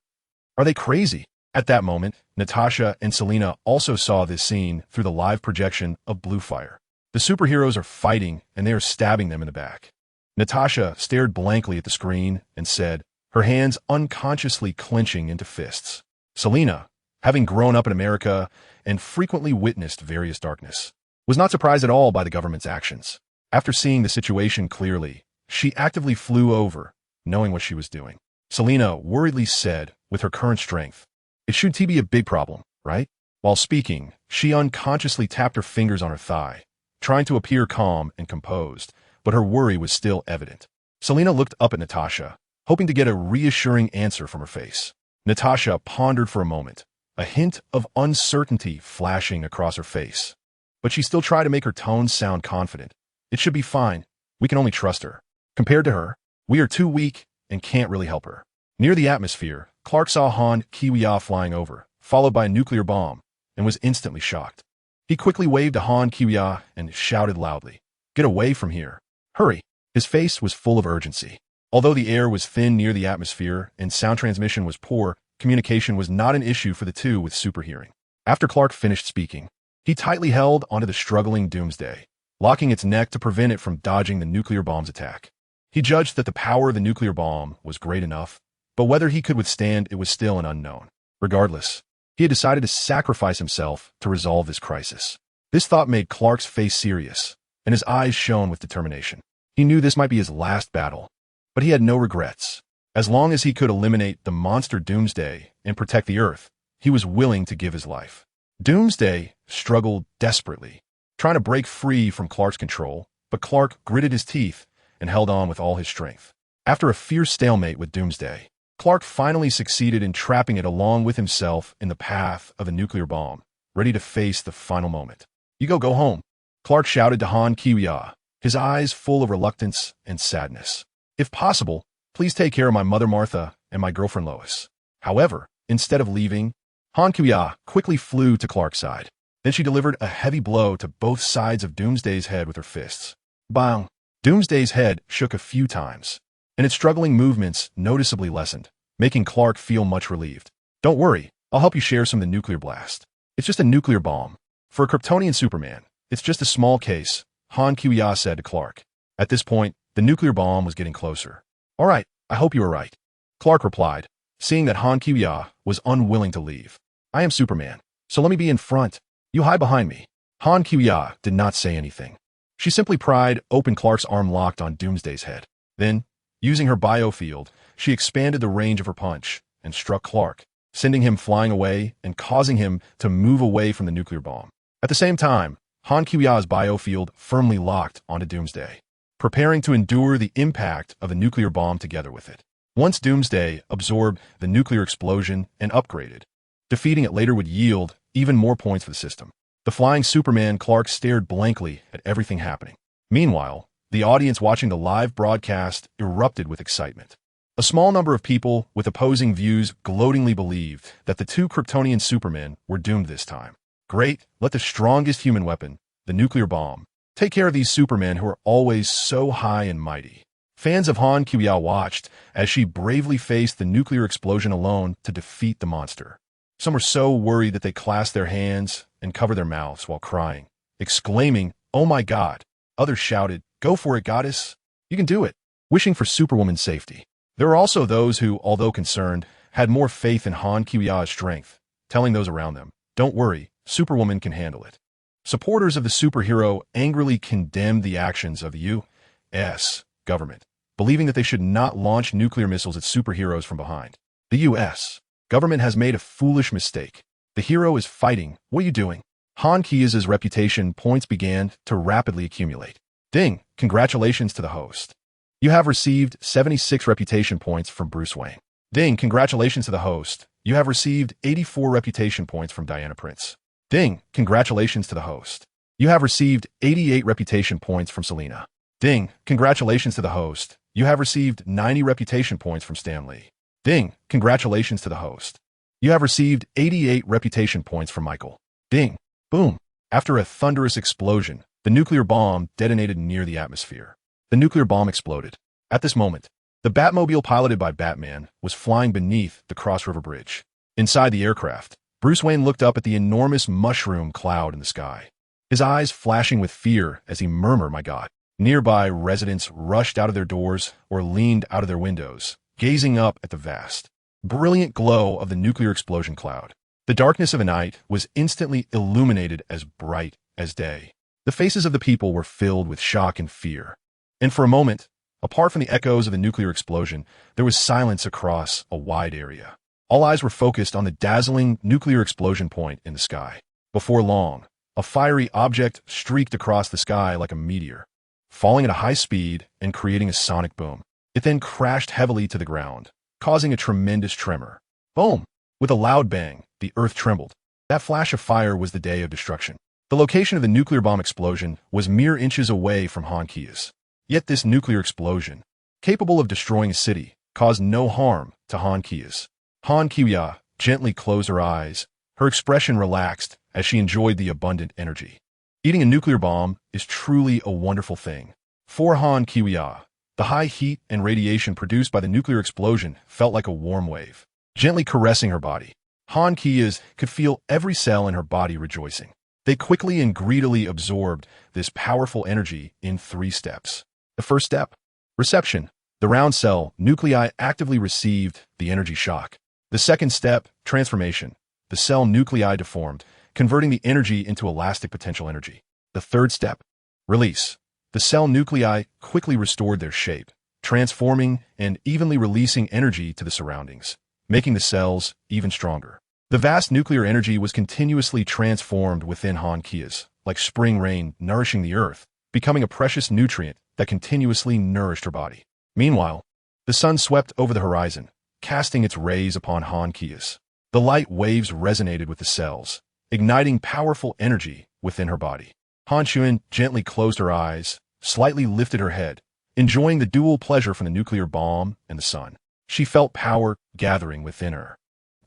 Are they crazy? At that moment, Natasha and Selena also saw this scene through the live projection of Blue Fire. The superheroes are fighting and they are stabbing them in the back. Natasha stared blankly at the screen and said, her hands unconsciously clenching into fists. Selena, having grown up in America and frequently witnessed various darkness, was not surprised at all by the government's actions. After seeing the situation clearly, she actively flew over, knowing what she was doing. Selena worriedly said, with her current strength, it should be a big problem, right? While speaking, she unconsciously tapped her fingers on her thigh, trying to appear calm and composed, but her worry was still evident. Selena looked up at Natasha, hoping to get a reassuring answer from her face. Natasha pondered for a moment, a hint of uncertainty flashing across her face. But she still tried to make her tones sound confident. It should be fine. We can only trust her. Compared to her, we are too weak and can't really help her. Near the atmosphere, Clark saw Han Kiwiya flying over, followed by a nuclear bomb, and was instantly shocked. He quickly waved to Han Kiwiya and shouted loudly, "Get away from here. Hurry." His face was full of urgency. Although the air was thin near the atmosphere and sound transmission was poor, communication was not an issue for the two with super hearing. After Clark finished speaking, he tightly held onto the struggling Doomsday, locking its neck to prevent it from dodging the nuclear bomb's attack. He judged that the power of the nuclear bomb was great enough, but whether he could withstand it was still an unknown. Regardless, he had decided to sacrifice himself to resolve this crisis. This thought made Clark's face serious, and his eyes shone with determination. He knew this might be his last battle, but he had no regrets. As long as he could eliminate the monster Doomsday and protect the Earth, he was willing to give his life. Doomsday struggled desperately, trying to break free from Clark's control, but Clark gritted his teeth and held on with all his strength. After a fierce stalemate with Doomsday, Clark finally succeeded in trapping it along with himself in the path of a nuclear bomb, ready to face the final moment. "You go home," Clark shouted to Han Kiwiya, his eyes full of reluctance and sadness. "If possible, please take care of my mother Martha and my girlfriend Lois." However, instead of leaving, Han Kiwiya quickly flew to Clark's side. Then she delivered a heavy blow to both sides of Doomsday's head with her fists. Bang! Doomsday's head shook a few times, and its struggling movements noticeably lessened, making Clark feel much relieved. "Don't worry, I'll help you share some of the nuclear blast. It's just a nuclear bomb. For a Kryptonian Superman, it's just a small case," Han Kiwiya said to Clark. At this point, the nuclear bomb was getting closer. "All right, I hope you are right," Clark replied, seeing that Han Kiwiya was unwilling to leave. "I am Superman, so let me be in front. You hide behind me." Han Kiwiya did not say anything. She simply pried open Clark's arm locked on Doomsday's head. Then, using her biofield, she expanded the range of her punch and struck Clark, sending him flying away and causing him to move away from the nuclear bomb. At the same time, Han Kiwiya's biofield firmly locked onto Doomsday, preparing to endure the impact of the nuclear bomb together with it. Once Doomsday absorbed the nuclear explosion and upgraded, defeating it later would yield even more points for the system. The flying Superman Clark stared blankly at everything happening. Meanwhile, the audience watching the live broadcast erupted with excitement. A small number of people with opposing views gloatingly believed that the two Kryptonian Supermen were doomed this time. Great, let the strongest human weapon the nuclear bomb. Take care of these supermen who are always so high and mighty. Fans of Han Qiya watched as she bravely faced the nuclear explosion alone to defeat the monster. Some were so worried that they clasped their hands and covered their mouths while crying, exclaiming, "Oh my God." Others shouted, "Go for it, goddess. You can do it," wishing for Superwoman's safety. There were also those who, although concerned, had more faith in Han Qiya's strength, telling those around them, "Don't worry, Superwoman can handle it." Supporters of the superhero angrily condemned the actions of the U.S. government, believing that they should not launch nuclear missiles at superheroes from behind. The U.S. government has made a foolish mistake. The hero is fighting. What are you doing? Han Qiya's reputation points began to rapidly accumulate. Ding! Congratulations to the host. You have received 76 reputation points from Bruce Wayne. Ding! Congratulations to the host. You have received 84 reputation points from Diana Prince. Ding! Congratulations to the host. You have received 88 reputation points from Selena. Ding! Congratulations to the host. You have received 90 reputation points from Stan Lee. Ding! Congratulations to the host. You have received 88 reputation points from Michael. Ding! Boom! After a thunderous explosion, the nuclear bomb detonated near the atmosphere. The nuclear bomb exploded. At this moment, the Batmobile piloted by Batman was flying beneath the Cross River Bridge. Inside the aircraft, Bruce Wayne looked up at the enormous mushroom cloud in the sky, his eyes flashing with fear as he murmured, "My God." Nearby residents rushed out of their doors or leaned out of their windows, gazing up at the vast, brilliant glow of the nuclear explosion cloud. The darkness of the night was instantly illuminated as bright as day. The faces of the people were filled with shock and fear. And for a moment, apart from the echoes of the nuclear explosion, there was silence across a wide area. All eyes were focused on the dazzling nuclear explosion point in the sky. Before long, a fiery object streaked across the sky like a meteor, falling at a high speed and creating a sonic boom. It then crashed heavily to the ground, causing a tremendous tremor. Boom! With a loud bang, the earth trembled. That flash of fire was the day of destruction. The location of the nuclear bomb explosion was mere inches away from Han Qiya's. Yet this nuclear explosion, capable of destroying a city, caused no harm to Han Qiya's. Han Qiya gently closed her eyes, her expression relaxed as she enjoyed the abundant energy. Eating a nuclear bomb is truly a wonderful thing. For Han Qiya, the high heat and radiation produced by the nuclear explosion felt like a warm wave, gently caressing her body. Han Qiya could feel every cell in her body rejoicing. They quickly and greedily absorbed this powerful energy in 3 steps. The first step, reception. The round cell nuclei actively received the energy shock. The second step, transformation. The cell nuclei deformed, converting the energy into elastic potential energy. The third step, release. The cell nuclei quickly restored their shape, transforming and evenly releasing energy to the surroundings, making the cells even stronger. The vast nuclear energy was continuously transformed within Han Qiya's, like spring rain nourishing the earth, becoming a precious nutrient that continuously nourished her body. Meanwhile, the sun swept over the horizon, casting its rays upon Han Qiya's. The light waves resonated with the cells, igniting powerful energy within her body. Han Qiya gently closed her eyes, slightly lifted her head, enjoying the dual pleasure from the nuclear bomb and the sun. She felt power gathering within her,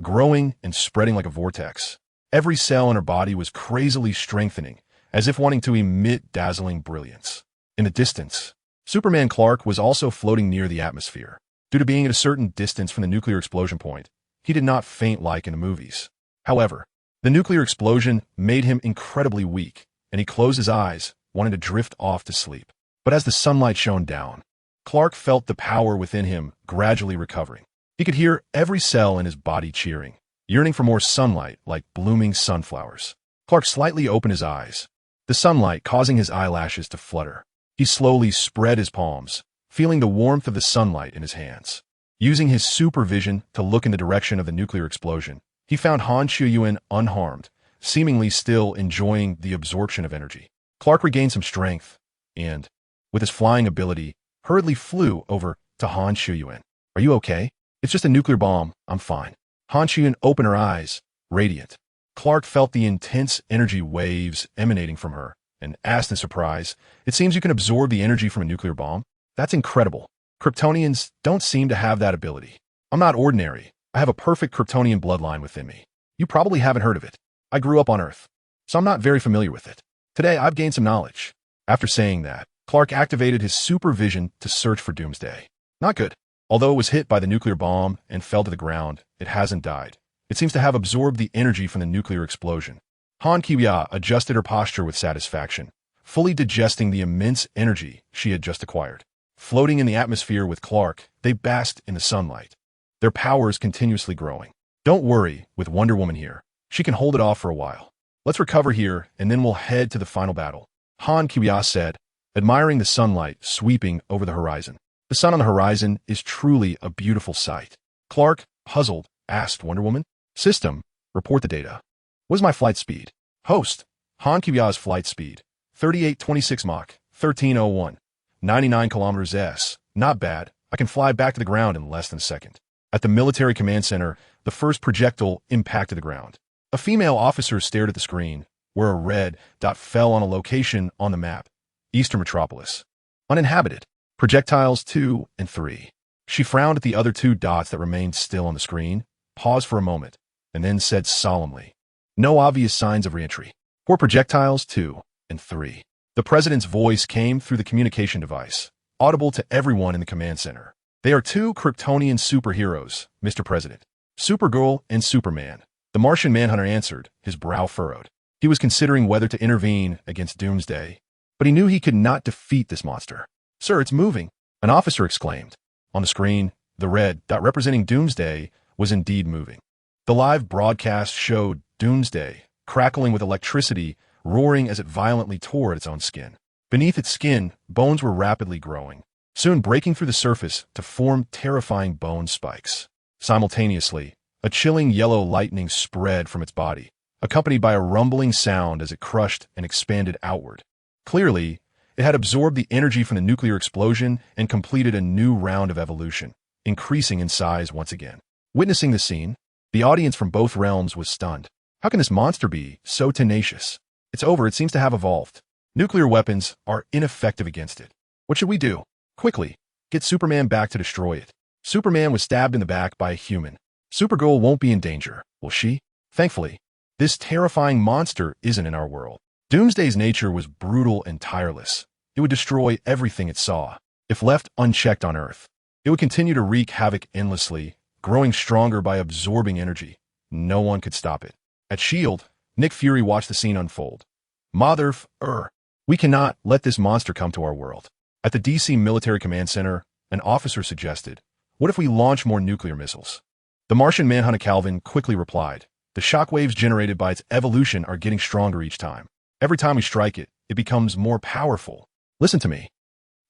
growing and spreading like a vortex. Every cell in her body was crazily strengthening, as if wanting to emit dazzling brilliance. In the distance, Superman Clark was also floating near the atmosphere. Due to being at a certain distance from the nuclear explosion point, he did not faint like in the movies. However, the nuclear explosion made him incredibly weak, and he closed his eyes, wanting to drift off to sleep. But as the sunlight shone down, Clark felt the power within him gradually recovering. He could hear every cell in his body cheering, yearning for more sunlight like blooming sunflowers. Clark slightly opened his eyes, the sunlight causing his eyelashes to flutter. He slowly spread his palms, feeling the warmth of the sunlight in his hands. Using his supervision to look in the direction of the nuclear explosion, he found Han Qiya unharmed, seemingly still enjoying the absorption of energy. Clark regained some strength, and, with his flying ability, hurriedly flew over to Han Qiya. "Are you okay?" "It's just a nuclear bomb. I'm fine." Han Qiya opened her eyes, radiant. Clark felt the intense energy waves emanating from her, and asked in surprise, "It seems you can absorb the energy from a nuclear bomb? That's incredible. Kryptonians don't seem to have that ability." "I'm not ordinary. I have a perfect Kryptonian bloodline within me. You probably haven't heard of it. I grew up on Earth, so I'm not very familiar with it." Today, I've gained some knowledge. After saying that, Clark activated his supervision to search for Doomsday. Not good. Although it was hit by the nuclear bomb and fell to the ground, it hasn't died. It seems to have absorbed the energy from the nuclear explosion. Han Kiya adjusted her posture with satisfaction, fully digesting the immense energy she had just acquired. Floating in the atmosphere with Clark, they basked in the sunlight, their powers continuously growing. Don't worry with Wonder Woman here. She can hold it off for a while. Let's recover here, and then we'll head to the final battle, Han Kiya said, admiring the sunlight sweeping over the horizon. The sun on the horizon is truly a beautiful sight. Clark, puzzled, asked Wonder Woman. System, report the data. What is my flight speed? Host, Han Kiya's flight speed, 3826 Mach, 1301, 99 kilometers s. Not bad. I can fly back to the ground in less than a second. At the military command center, the first projectile impacted the ground. A female officer stared at the screen, where a red dot fell on a location on the map, Eastern Metropolis. Uninhabited. Projectiles 2 and 3. She frowned at the other 2 dots that remained still on the screen, paused for a moment, and then said solemnly, no obvious signs of reentry. For projectiles 2 and 3. The president's voice came through the communication device, audible to everyone in the command center. They are 2 Kryptonian superheroes, Mr. President. Supergirl and Superman. The Martian Manhunter answered, his brow furrowed. He was considering whether to intervene against Doomsday, but he knew he could not defeat this monster. Sir, it's moving, an officer exclaimed. On the screen, the red dot representing Doomsday was indeed moving. The live broadcast showed Doomsday, crackling with electricity, roaring as it violently tore at its own skin. Beneath its skin, bones were rapidly growing, soon breaking through the surface to form terrifying bone spikes. Simultaneously, a chilling yellow lightning spread from its body, accompanied by a rumbling sound as it crushed and expanded outward. Clearly, it had absorbed the energy from the nuclear explosion and completed a new round of evolution, increasing in size once again. Witnessing the scene, the audience from both realms was stunned. How can this monster be so tenacious? It's over. It seems to have evolved. Nuclear weapons are ineffective against it. What should we do? Quickly, get Superman back to destroy it. Superman was stabbed in the back by a human. Supergirl won't be in danger, will she? Thankfully, this terrifying monster isn't in our world. Doomsday's nature was brutal and tireless. It would destroy everything it saw. If left unchecked on Earth, it would continue to wreak havoc endlessly, growing stronger by absorbing energy. No one could stop it. At S.H.I.E.L.D., Nick Fury watched the scene unfold. We cannot let this monster come to our world. At the DC Military Command Center, an officer suggested, what if we launch more nuclear missiles? The Martian Manhunter Calvin quickly replied, the shockwaves generated by its evolution are getting stronger each time. Every time we strike it, it becomes more powerful. Listen to me.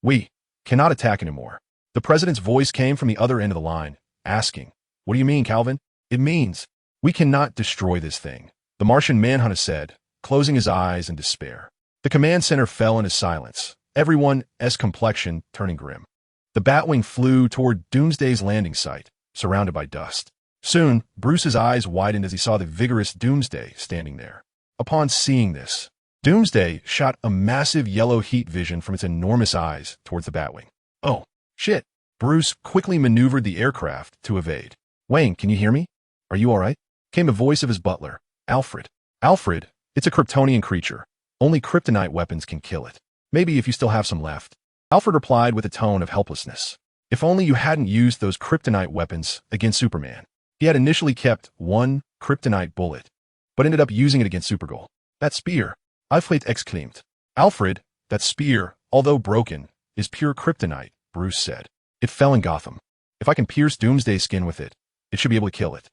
We cannot attack anymore. The president's voice came from the other end of the line, asking, what do you mean, Calvin? It means we cannot destroy this thing, the Martian Manhunter said, closing his eyes in despair. The command center fell into silence, everyone's complexion turning grim. The Batwing flew toward Doomsday's landing site, surrounded by dust. Soon, Bruce's eyes widened as he saw the vigorous Doomsday standing there. Upon seeing this, Doomsday shot a massive yellow heat vision from its enormous eyes towards the Batwing. Oh, shit. Bruce quickly maneuvered the aircraft to evade. Wayne, can you hear me? Are you all right? Came the voice of his butler, Alfred. Alfred, it's a Kryptonian creature. Only Kryptonite weapons can kill it. Maybe if you still have some left. Alfred replied with a tone of helplessness. If only you hadn't used those Kryptonite weapons against Superman. He had initially kept one Kryptonite bullet, but ended up using it against Supergirl. That spear, Alfred exclaimed. Alfred, that spear, although broken, is pure Kryptonite, Bruce said. It fell in Gotham. If I can pierce Doomsday's skin with it, it should be able to kill it.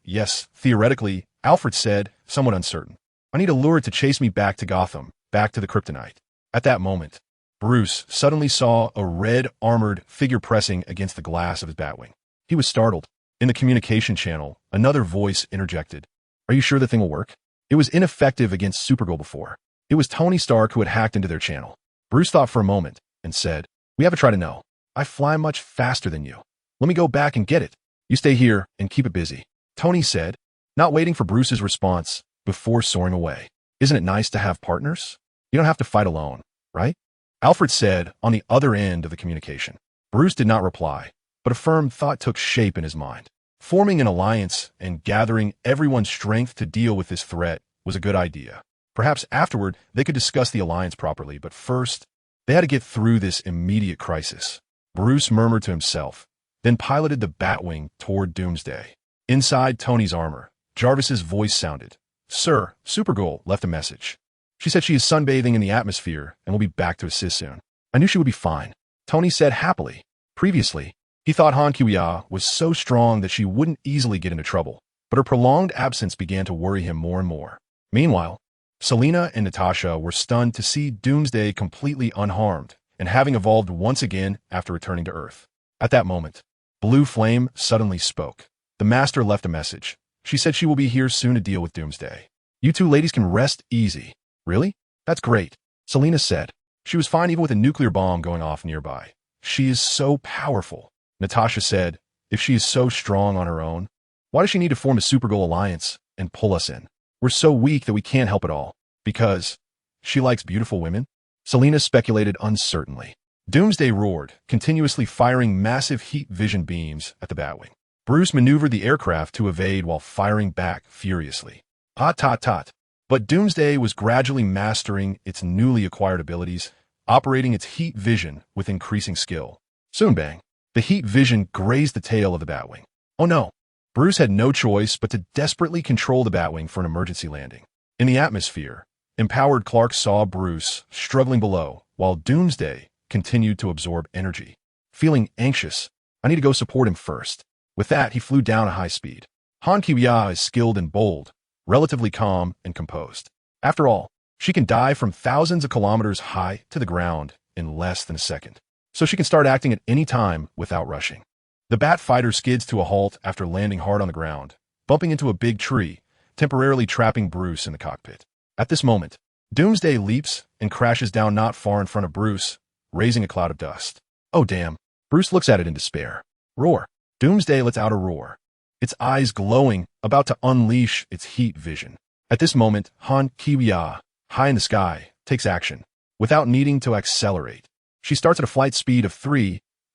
Yes, theoretically, Alfred said, somewhat uncertain. I need a lure to chase me back to Gotham, back to the Kryptonite. At that moment, Bruce suddenly saw a red, armored figure pressing against the glass of his Batwing. He was startled. In the communication channel, another voice interjected. Are you sure the thing will work? It was ineffective against Supergirl before. It was Tony Stark who had hacked into their channel. Bruce thought for a moment and said, we have to try to know. I fly much faster than you. Let me go back and get it. You stay here and keep it busy. Tony said, not waiting for Bruce's response before soaring away. Isn't it nice to have partners? You don't have to fight alone, right? Alfred said on the other end of the communication. Bruce did not reply, but a firm thought took shape in his mind. Forming an alliance and gathering everyone's strength to deal with this threat was a good idea. Perhaps afterward they could discuss the alliance properly, but first, they had to get through this immediate crisis. Bruce murmured to himself, then piloted the Batwing toward Doomsday. Inside Tony's armor, Jarvis's voice sounded. Sir, Supergirl left a message. She said she is sunbathing in the atmosphere and will be back to assist soon. I knew she would be fine, Tony said happily. Previously, he thought Han Kiya was so strong that she wouldn't easily get into trouble, but her prolonged absence began to worry him more and more. Meanwhile, Selena and Natasha were stunned to see Doomsday completely unharmed and having evolved once again after returning to Earth. At that moment, Blue Flame suddenly spoke. The Master left a message. She said she will be here soon to deal with Doomsday. You two ladies can rest easy. Really? That's great, Selena said. She was fine even with a nuclear bomb going off nearby. She is so powerful. Natasha said, if she is so strong on her own, why does she need to form a Supergirl alliance and pull us in? We're so weak that we can't help at all. Because she likes beautiful women? Selena speculated uncertainly. Doomsday roared, continuously firing massive heat vision beams at the Batwing. Bruce maneuvered the aircraft to evade while firing back furiously. Tot. But Doomsday was gradually mastering its newly acquired abilities, operating its heat vision with increasing skill. Soon bang, the heat vision grazed the tail of the Batwing. Oh no! Bruce had no choice but to desperately control the Batwing for an emergency landing. In the atmosphere, empowered Clark saw Bruce struggling below, while Doomsday continued to absorb energy. Feeling anxious, I need to go support him first. With that, he flew down at high speed. Han Kiya is skilled and bold, relatively calm and composed. After all, she can dive from thousands of kilometers high to the ground in less than a second, so she can start acting at any time without rushing. The Bat fighter skids to a halt after landing hard on the ground, bumping into a big tree, temporarily trapping Bruce in the cockpit. At this moment, Doomsday leaps and crashes down not far in front of Bruce, raising a cloud of dust. Oh damn, Bruce looks at it in despair. Roar. Doomsday lets out a roar, its eyes glowing, about to unleash its heat vision. At this moment, Han Kiya, high in the sky, takes action, without needing to accelerate. She starts at a flight speed of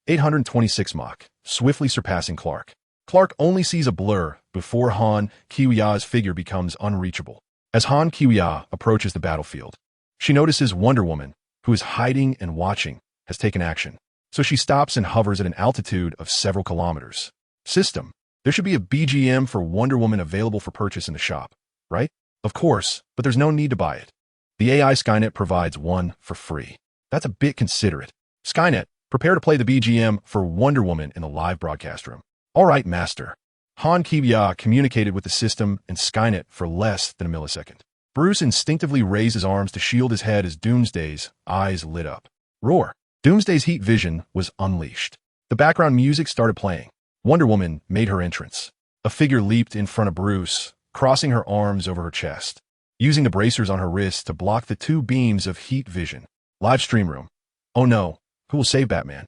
826 Mach, swiftly surpassing Clark. Clark only sees a blur before Han Kiya's figure becomes unreachable. As Han Kiya approaches the battlefield, she notices Wonder Woman, who is hiding and watching, has taken action. So she stops and hovers at an altitude of several kilometers. System. There should be a BGM for Wonder Woman available for purchase in the shop, right? Of course, but there's no need to buy it. The AI Skynet provides one for free. That's a bit considerate. Skynet, prepare to play the BGM for Wonder Woman in the live broadcast room. All right, Master. Han Kiya communicated with the system and Skynet for less than a millisecond. Bruce instinctively raised his arms to shield his head as Doomsday's eyes lit up. Roar. Doomsday's heat vision was unleashed. The background music started playing. Wonder Woman made her entrance. A figure leaped in front of Bruce, crossing her arms over her chest, using the bracers on her wrists to block the two beams of heat vision. Live stream room. Oh no, who will save Batman?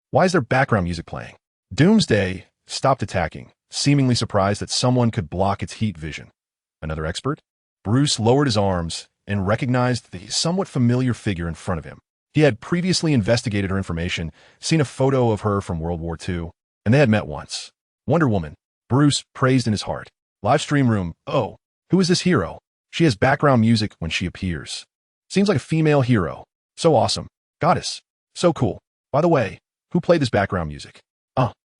Why is there background music playing? Doomsday stopped attacking, seemingly surprised that someone could block its heat vision. Another expert? Bruce lowered his arms and recognized the somewhat familiar figure in front of him. He had previously investigated her information, seen a photo of her from World War II, and they had met once. Wonder Woman. Bruce praised in his heart. Live stream room. Oh, who is this hero? She has background music when she appears. Seems like a female hero. So awesome. Goddess. So cool. By the way, who played this background music?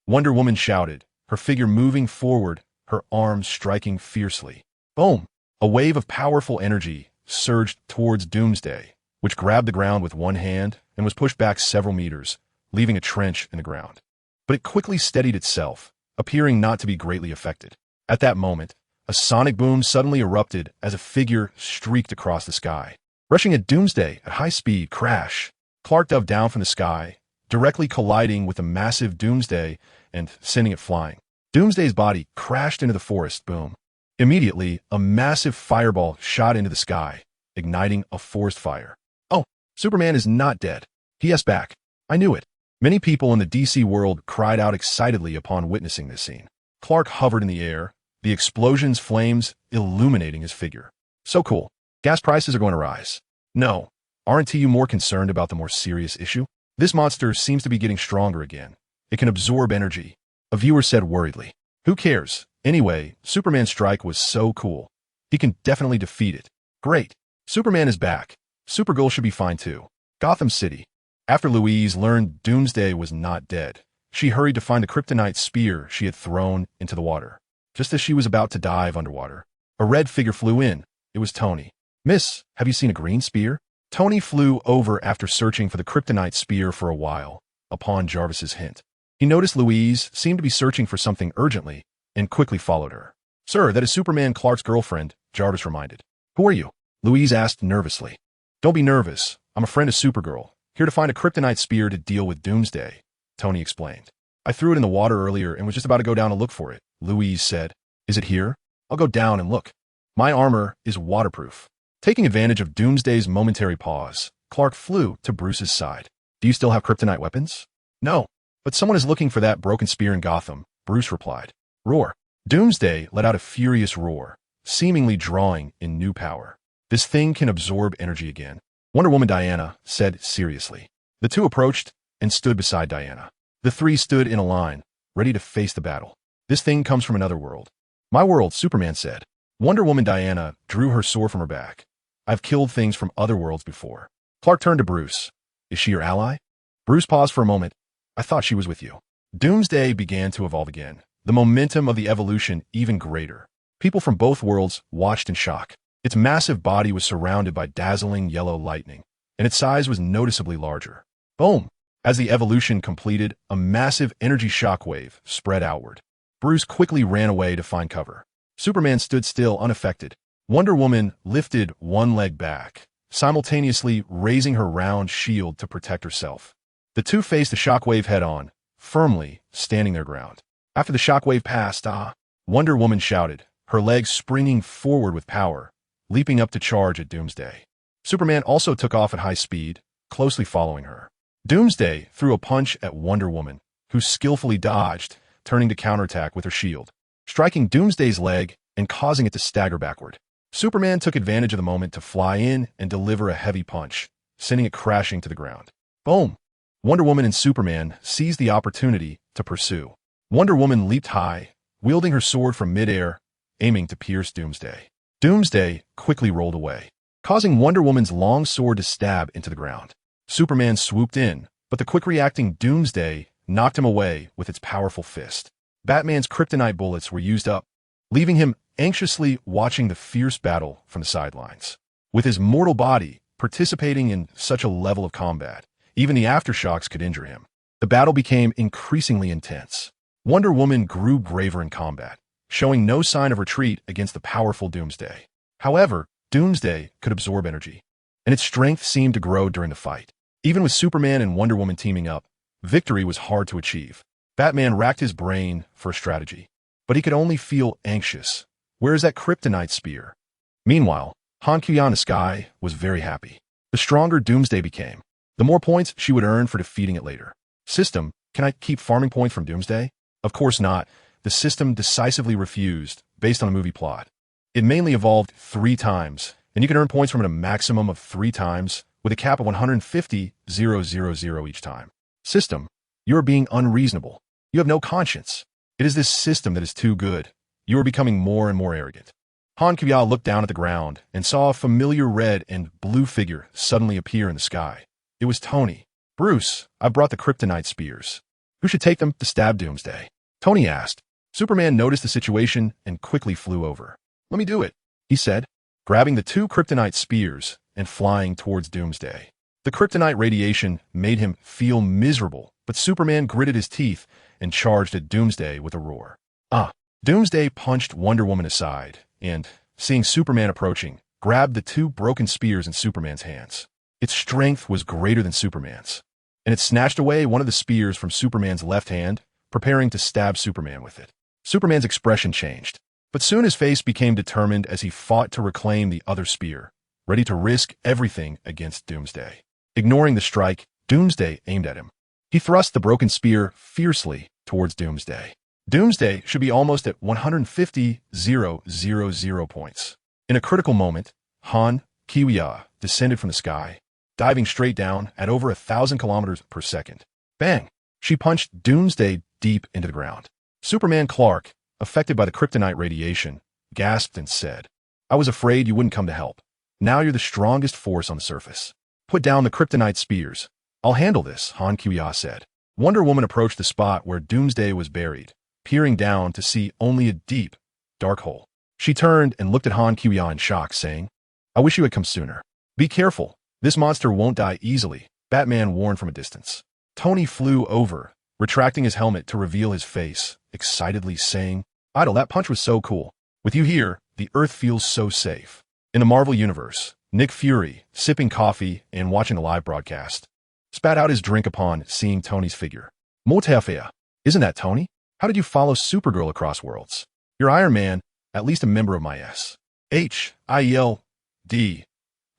Wonder Woman shouted, her figure moving forward, her arms striking fiercely. Boom! A wave of powerful energy surged towards Doomsday, which grabbed the ground with one hand and was pushed back several meters, leaving a trench in the ground. But it quickly steadied itself, appearing not to be greatly affected. At that moment, a sonic boom suddenly erupted as a figure streaked across the sky. Rushing at Doomsday at high speed, crash. Clark dove down from the sky, directly colliding with the massive Doomsday and sending it flying. Doomsday's body crashed into the forest, boom. Immediately, a massive fireball shot into the sky, igniting a forest fire. Oh, Superman is not dead. He is back. I knew it. Many people in the DC world cried out excitedly upon witnessing this scene. Clark hovered in the air, the explosion's flames illuminating his figure. So cool. Gas prices are going to rise. No, aren't you more concerned about the more serious issue? This monster seems to be getting stronger again. It can absorb energy. A viewer said worriedly. Who cares? Anyway, Superman's strike was so cool. He can definitely defeat it. Great. Superman is back. Supergirl should be fine too. Gotham City. After Louise learned Doomsday was not dead, she hurried to find the Kryptonite spear she had thrown into the water. Just as she was about to dive underwater, a red figure flew in. It was Tony. Miss, have you seen a green spear? Tony flew over after searching for the Kryptonite spear for a while, upon Jarvis's hint. He noticed Louise seemed to be searching for something urgently and quickly followed her. Sir, that is Superman Clark's girlfriend, Jarvis reminded. Who are you? Louise asked nervously. Don't be nervous. I'm a friend of Supergirl, here to find a Kryptonite spear to deal with Doomsday, Tony explained. I threw it in the water earlier and was just about to go down to look for it, Louise said. Is it here? I'll go down and look. My armor is waterproof. Taking advantage of Doomsday's momentary pause, Clark flew to Bruce's side. Do you still have Kryptonite weapons? No, but someone is looking for that broken spear in Gotham, Bruce replied. Roar. Doomsday let out a furious roar, seemingly drawing in new power. This thing can absorb energy again, Wonder Woman Diana said seriously. The two approached and stood beside Diana. The three stood in a line, ready to face the battle. This thing comes from another world. My world, Superman said. Wonder Woman Diana drew her sword from her back. I've killed things from other worlds before. Clark turned to Bruce. Is she your ally? Bruce paused for a moment. I thought she was with you. Doomsday began to evolve again, the momentum of the evolution even greater. People from both worlds watched in shock. Its massive body was surrounded by dazzling yellow lightning, and its size was noticeably larger. Boom! As the evolution completed, a massive energy shockwave spread outward. Bruce quickly ran away to find cover. Superman stood still, unaffected. Wonder Woman lifted one leg back, simultaneously raising her round shield to protect herself. The two faced the shockwave head-on, firmly standing their ground. After the shockwave passed, Wonder Woman shouted, her legs springing forward with power, leaping up to charge at Doomsday. Superman also took off at high speed, closely following her. Doomsday threw a punch at Wonder Woman, who skillfully dodged, turning to counterattack with her shield, striking Doomsday's leg and causing it to stagger backward. Superman took advantage of the moment to fly in and deliver a heavy punch, sending it crashing to the ground. Boom! Wonder Woman and Superman seized the opportunity to pursue. Wonder Woman leaped high, wielding her sword from midair, aiming to pierce Doomsday. Doomsday quickly rolled away, causing Wonder Woman's long sword to stab into the ground. Superman swooped in, but the quick-reacting Doomsday knocked him away with its powerful fist. Batman's kryptonite bullets were used up, leaving him anxiously watching the fierce battle from the sidelines. With his mortal body participating in such a level of combat, even the aftershocks could injure him. The battle became increasingly intense. Wonder Woman grew braver in combat, showing no sign of retreat against the powerful Doomsday. However, Doomsday could absorb energy, and its strength seemed to grow during the fight. Even with Superman and Wonder Woman teaming up, victory was hard to achieve. Batman racked his brain for a strategy, but he could only feel anxious. Where is that Kryptonite spear? Meanwhile, Han Kuyan Sky was very happy. The stronger Doomsday became, the more points she would earn for defeating it later. System, can I keep farming points from Doomsday? Of course not. The system decisively refused, based on a movie plot. It mainly evolved 3 times, and you can earn points from it a maximum of 3 times, with a cap of 150,000 each time. System, you are being unreasonable. You have no conscience. It is this system that is too good. You are becoming more and more arrogant. Han Kuya looked down at the ground and saw a familiar red and blue figure suddenly appear in the sky. It was Tony. Bruce, I brought the Kryptonite spears. Who should take them to stab Doomsday? Tony asked. Superman noticed the situation and quickly flew over. Let me do it, he said, grabbing the 2 Kryptonite spears and flying towards Doomsday. The Kryptonite radiation made him feel miserable, but Superman gritted his teeth and charged at Doomsday with a roar. Doomsday punched Wonder Woman aside and, seeing Superman approaching, grabbed the 2 broken spears in Superman's hands. Its strength was greater than Superman's, and it snatched away one of the spears from Superman's left hand, preparing to stab Superman with it. Superman's expression changed, but soon his face became determined as he fought to reclaim the other spear, ready to risk everything against Doomsday. Ignoring the strike, Doomsday aimed at him. He thrust the broken spear fiercely towards Doomsday. Doomsday should be almost at 150,000 points. In a critical moment, Han Kuya descended from the sky, diving straight down at over 1,000 kilometers per second. Bang! She punched Doomsday deep into the ground. Superman Clark, affected by the kryptonite radiation, gasped and said, I was afraid you wouldn't come to help. Now you're the strongest force on the surface. Put down the Kryptonite spears. I'll handle this, Han Kuya said. Wonder Woman approached the spot where Doomsday was buried, peering down to see only a deep, dark hole. She turned and looked at Han Kuya in shock, saying, I wish you had come sooner. Be careful. This monster won't die easily, Batman warned from a distance. Tony flew over, retracting his helmet to reveal his face, excitedly saying, Idol, that punch was so cool. With you here, the Earth feels so safe. In the Marvel Universe, Nick Fury, sipping coffee and watching the live broadcast, spat out his drink upon seeing Tony's figure. Motafea, isn't that Tony? How did you follow Supergirl across worlds? You're Iron Man, at least a member of my S.H.I.E.L.D.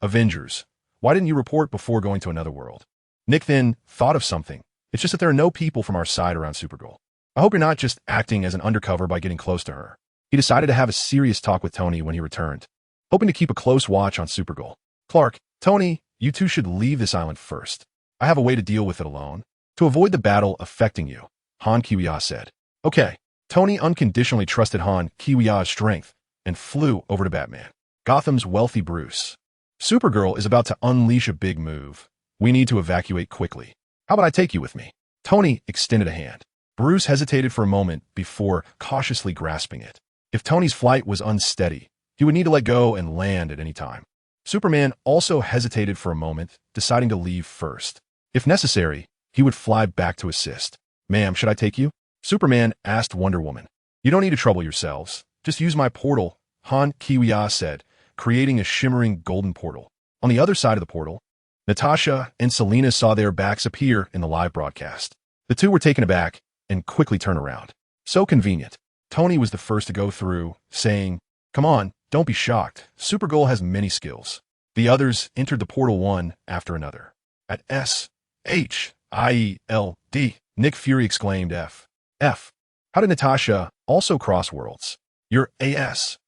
Avengers. Why didn't you report before going to another world? Nick then thought of something. It's just that there are no people from our side around Supergirl. I hope you're not just acting as an undercover by getting close to her. He decided to have a serious talk with Tony when he returned, hoping to keep a close watch on Supergirl. Clark, Tony, you two should leave this island first. I have a way to deal with it alone. To avoid the battle affecting you, Han Kuya said. Okay. Tony unconditionally trusted Han Kuya's strength and flew over to Batman. Gotham's wealthy Bruce. Supergirl is about to unleash a big move. We need to evacuate quickly. How about I take you with me? Tony extended a hand. Bruce hesitated for a moment before cautiously grasping it. If Tony's flight was unsteady, he would need to let go and land at any time. Superman also hesitated for a moment, deciding to leave first. If necessary, he would fly back to assist. Ma'am, should I take you? Superman asked Wonder Woman. You don't need to trouble yourselves. Just use my portal, Han Kuya said, creating a shimmering golden portal. On the other side of the portal, Natasha and Selena saw their backs appear in the live broadcast. The two were taken aback and quickly turned around. So convenient. Tony was the first to go through, saying, Come on, don't be shocked. Supergirl has many skills. The others entered the portal one after another. At S.H.I.E.L.D., Nick Fury exclaimed F. How did Natasha also cross worlds? You're A.S.H.I.E.L.D.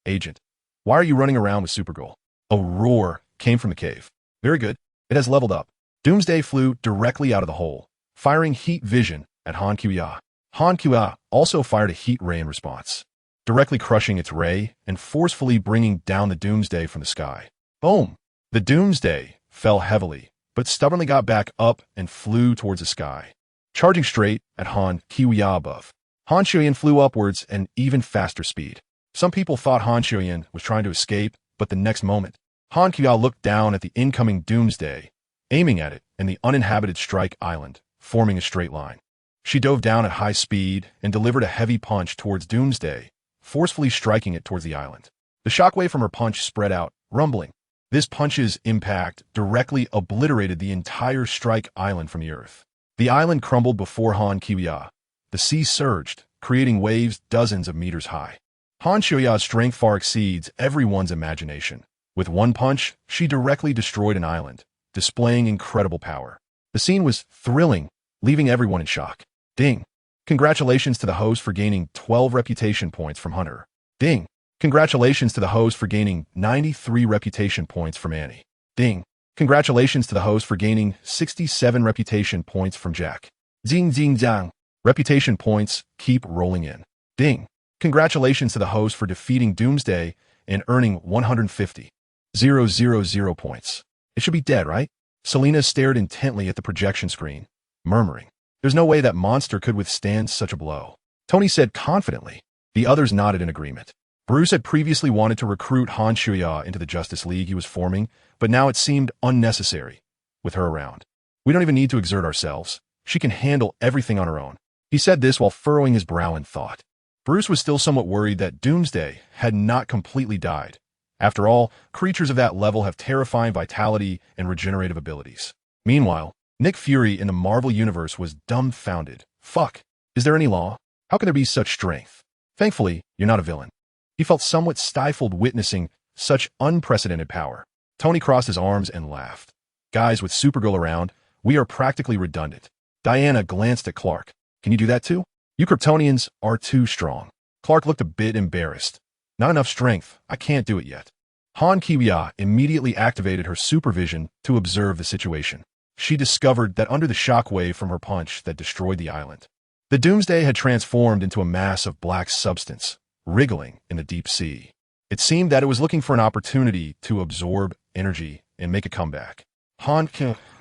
agent. Why are you running around with Supergirl? A roar came from the cave. Very good. It has leveled up. Doomsday flew directly out of the hole, firing heat vision at Han Kuya. Han Kuya also fired a heat ray in response, directly crushing its ray and forcefully bringing down the Doomsday from the sky. Boom! The Doomsday fell heavily, but stubbornly got back up and flew towards the sky, charging straight at Han Kuya above. Han Kuya flew upwards at an even faster speed. Some people thought Han Kuya was trying to escape, but the next moment, Han Kuya looked down at the incoming Doomsday, aiming at it and the uninhabited Strike Island, forming a straight line. She dove down at high speed and delivered a heavy punch towards Doomsday, forcefully striking it towards the island. The shockwave from her punch spread out, rumbling. This punch's impact directly obliterated the entire Strike Island from the earth. The island crumbled before Han Kuya. The sea surged, creating waves dozens of meters high. Han Kuya's strength far exceeds everyone's imagination. With one punch, she directly destroyed an island, displaying incredible power. The scene was thrilling, leaving everyone in shock. Ding. Congratulations to the host for gaining 12 reputation points from Hunter. Ding. Congratulations to the host for gaining 93 reputation points from Annie. Ding. Congratulations to the host for gaining 67 reputation points from Jack. Zing zing zang. Reputation points keep rolling in. Ding. Congratulations to the host for defeating Doomsday and earning 150,000 points. It should be dead, right? Selena stared intently at the projection screen, murmuring, There's no way that monster could withstand such a blow. Tony said confidently. The others nodded in agreement. Bruce had previously wanted to recruit Han Kuya into the Justice League he was forming, but now it seemed unnecessary with her around. We don't even need to exert ourselves. She can handle everything on her own. He said this while furrowing his brow in thought. Bruce was still somewhat worried that Doomsday had not completely died. After all, creatures of that level have terrifying vitality and regenerative abilities. Meanwhile, Nick Fury in the Marvel Universe was dumbfounded. Fuck. Is there any law? How can there be such strength? Thankfully, you're not a villain. He felt somewhat stifled witnessing such unprecedented power. Tony crossed his arms and laughed. Guys, with Supergirl around, we are practically redundant. Diana glanced at Clark. Can you do that too? You Kryptonians are too strong. Clark looked a bit embarrassed. Not enough strength. I can't do it yet. Han Kuya immediately activated her supervision to observe the situation. She discovered that under the shockwave from her punch that destroyed the island, the Doomsday had transformed into a mass of black substance, wriggling in the deep sea. It seemed that it was looking for an opportunity to absorb energy and make a comeback. Han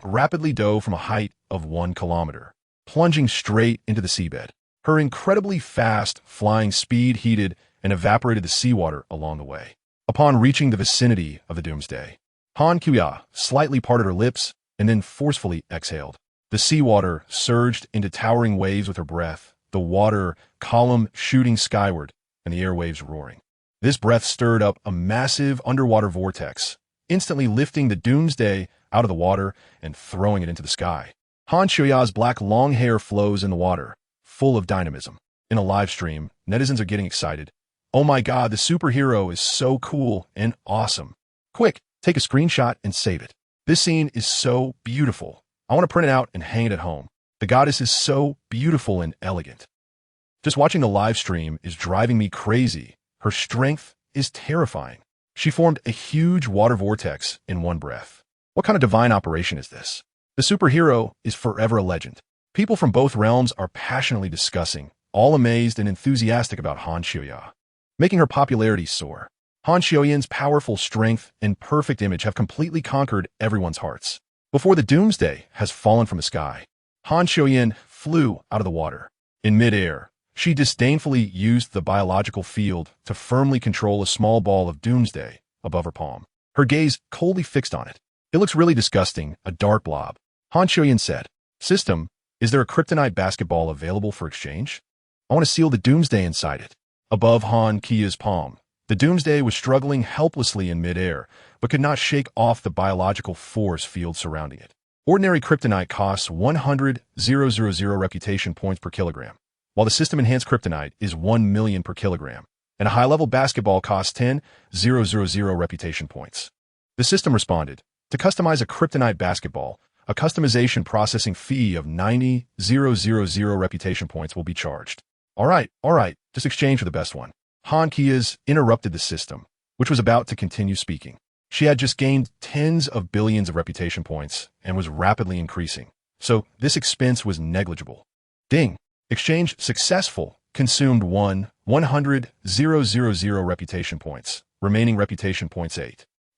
rapidly dove from a height of 1 kilometer, plunging straight into the seabed. Her incredibly fast flying speed heated and evaporated the seawater along the way. Upon reaching the vicinity of the Doomsday, Han Kuya slightly parted her lips and then forcefully exhaled. The seawater surged into towering waves with her breath, the water column shooting skyward and the airwaves roaring. This breath stirred up a massive underwater vortex, instantly lifting the Doomsday out of the water and throwing it into the sky. Han Kuya's black long hair flows in the water, full of dynamism. In a live stream, netizens are getting excited. Oh my god, the superhero is so cool and awesome. Quick, take a screenshot and save it. This scene is so beautiful. I want to print it out and hang it at home. The goddess is so beautiful and elegant. Just watching the live stream is driving me crazy. Her strength is terrifying. She formed a huge water vortex in one breath. What kind of divine operation is this? The superhero is forever a legend. People from both realms are passionately discussing, all amazed and enthusiastic about Han Kuya, making her popularity soar. Han Kuya's powerful strength and perfect image have completely conquered everyone's hearts. Before the Doomsday has fallen from the sky, Han Kuya flew out of the water. In midair, she disdainfully used the biological field to firmly control a small ball of Doomsday above her palm. Her gaze coldly fixed on it. It looks really disgusting, a dark blob. Han Kuya said, "System, is there a Kryptonite basketball available for exchange? I want to seal the Doomsday inside it." Above Han Kuya's palm, the Doomsday was struggling helplessly in midair, but could not shake off the biological force field surrounding it. Ordinary Kryptonite costs 100,000 reputation points per kilogram, while the system-enhanced Kryptonite is 1 million per kilogram, and a high-level basketball costs 10,000 reputation points. The system responded, to customize a Kryptonite basketball, a customization processing fee of 90,000 reputation points will be charged. All right, just exchange for the best one. Han Kuya interrupted the system, which was about to continue speaking. She had just gained tens of billions of reputation points and was rapidly increasing, so this expense was negligible. Ding! Exchange successful. Consumed 100,000 reputation points. Remaining reputation points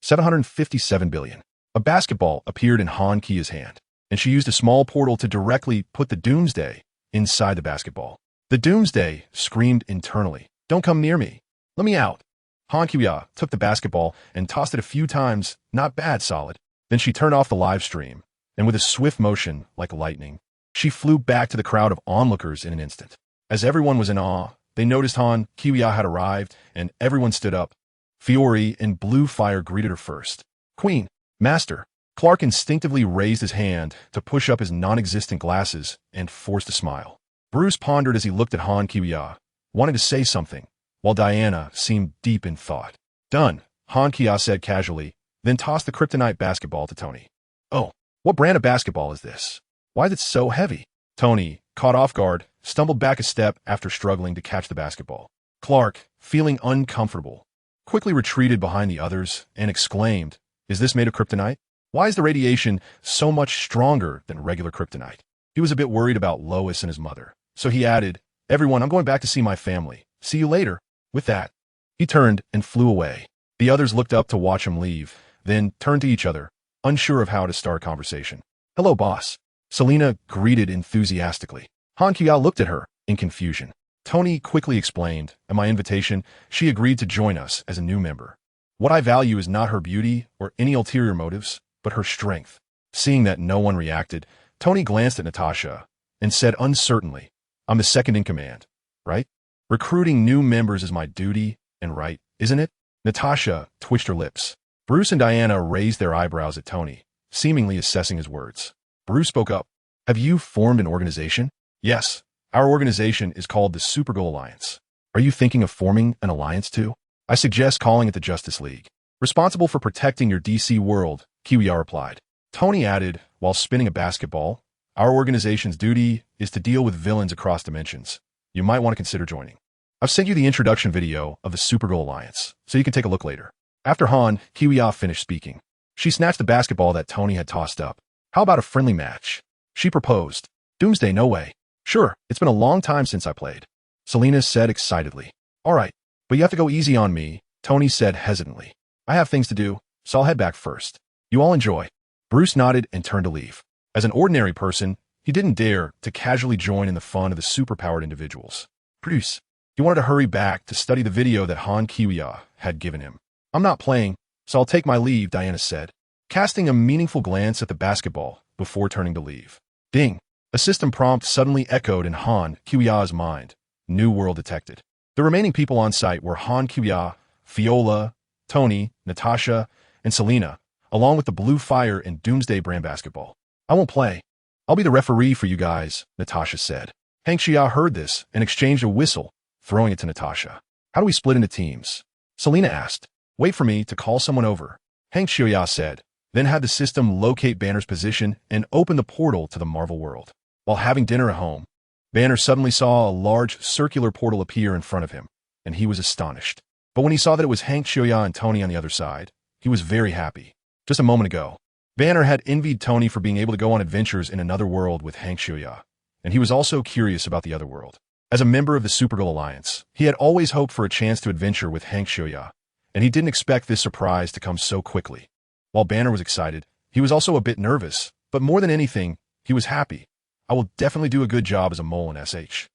757 billion. A basketball appeared in Han Kuya's hand, and she used a small portal to directly put the Doomsday inside the basketball. The Doomsday screamed internally, "Don't come near me. Let me out." Han Kuya took the basketball and tossed it a few times, not bad, solid. Then she turned off the live stream, and with a swift motion like lightning, she flew back to the crowd of onlookers in an instant. As everyone was in awe, they noticed Han Kuya had arrived, and everyone stood up. Fiore in blue fire greeted her first. "Queen, Master." Clark instinctively raised his hand to push up his non-existent glasses and forced a smile. Bruce pondered as he looked at Han Kuya, wanting to say something, while Diana seemed deep in thought. "Done," Han Kuya said casually, then tossed the Kryptonite basketball to Tony. "Oh, what brand of basketball is this? Why is it so heavy?" Tony, caught off guard, stumbled back a step after struggling to catch the basketball. Clark, feeling uncomfortable, quickly retreated behind the others and exclaimed, "Is this made of Kryptonite? Why is the radiation so much stronger than regular Kryptonite?" He was a bit worried about Lois and his mother, so he added, "Everyone, I'm going back to see my family. See you later." With that, he turned and flew away. The others looked up to watch him leave, then turned to each other, unsure of how to start a conversation. "Hello, boss." Selena greeted enthusiastically. Han Kuya looked at her in confusion. Tony quickly explained, at my invitation, she agreed to join us as a new member. What I value is not her beauty or any ulterior motives, but her strength. Seeing that no one reacted, Tony glanced at Natasha and said uncertainly, "I'm the second in command, right? Recruiting new members is my duty and right, isn't it?" Natasha twitched her lips. Bruce and Diana raised their eyebrows at Tony, seemingly assessing his words. Bruce spoke up. "Have you formed an organization?" "Yes. Our organization is called the Supergirl Alliance. Are you thinking of forming an alliance too?" "I suggest calling it the Justice League. Responsible for protecting your DC world," Kuya replied. Tony added, while spinning a basketball, "Our organization's duty is to deal with villains across dimensions. You might want to consider joining. I've sent you the introduction video of the Supergirl Alliance, so you can take a look later." After Han Kuya finished speaking, she snatched the basketball that Tony had tossed up. "How about a friendly match?" she proposed. "Doomsday, no way." "Sure, it's been a long time since I played," Selena said excitedly. "All right, But you have to go easy on me, Tony said hesitantly. I have things to do, so I'll head back first. You all enjoy. Bruce nodded and turned to leave. As an ordinary person, he didn't dare to casually join in the fun of the superpowered individuals. Bruce. He wanted to hurry back to study the video that Han Kiwiya had given him. I'm not playing, so I'll take my leave, Diana said, casting a meaningful glance at the basketball before turning to leave. Ding! A system prompt suddenly echoed in Han Kiwiya's mind. New world detected. The remaining people on site were Han Kiwiya, Fiola, Tony, Natasha, and Selena, along with the Blue Fire and Doomsday brand basketball. I won't play. I'll be the referee for you guys, Natasha said. Hank Xia heard this and exchanged a whistle, throwing it to Natasha. How do we split into teams? Selena asked. Wait for me to call someone over. Hank Xia said, then had the system locate Banner's position and open the portal to the Marvel world. While having dinner at home, Banner suddenly saw a large circular portal appear in front of him, and he was astonished. But when he saw that it was Hank Xia and Tony on the other side, he was very happy. Just a moment ago, Banner had envied Tony for being able to go on adventures in another world with Hank Xia, and he was also curious about the other world. As a member of the Supergirl Alliance, he had always hoped for a chance to adventure with Hank Xia, and he didn't expect this surprise to come so quickly. While Banner was excited, he was also a bit nervous, but more than anything, he was happy. I will definitely do a good job as a mole in SH.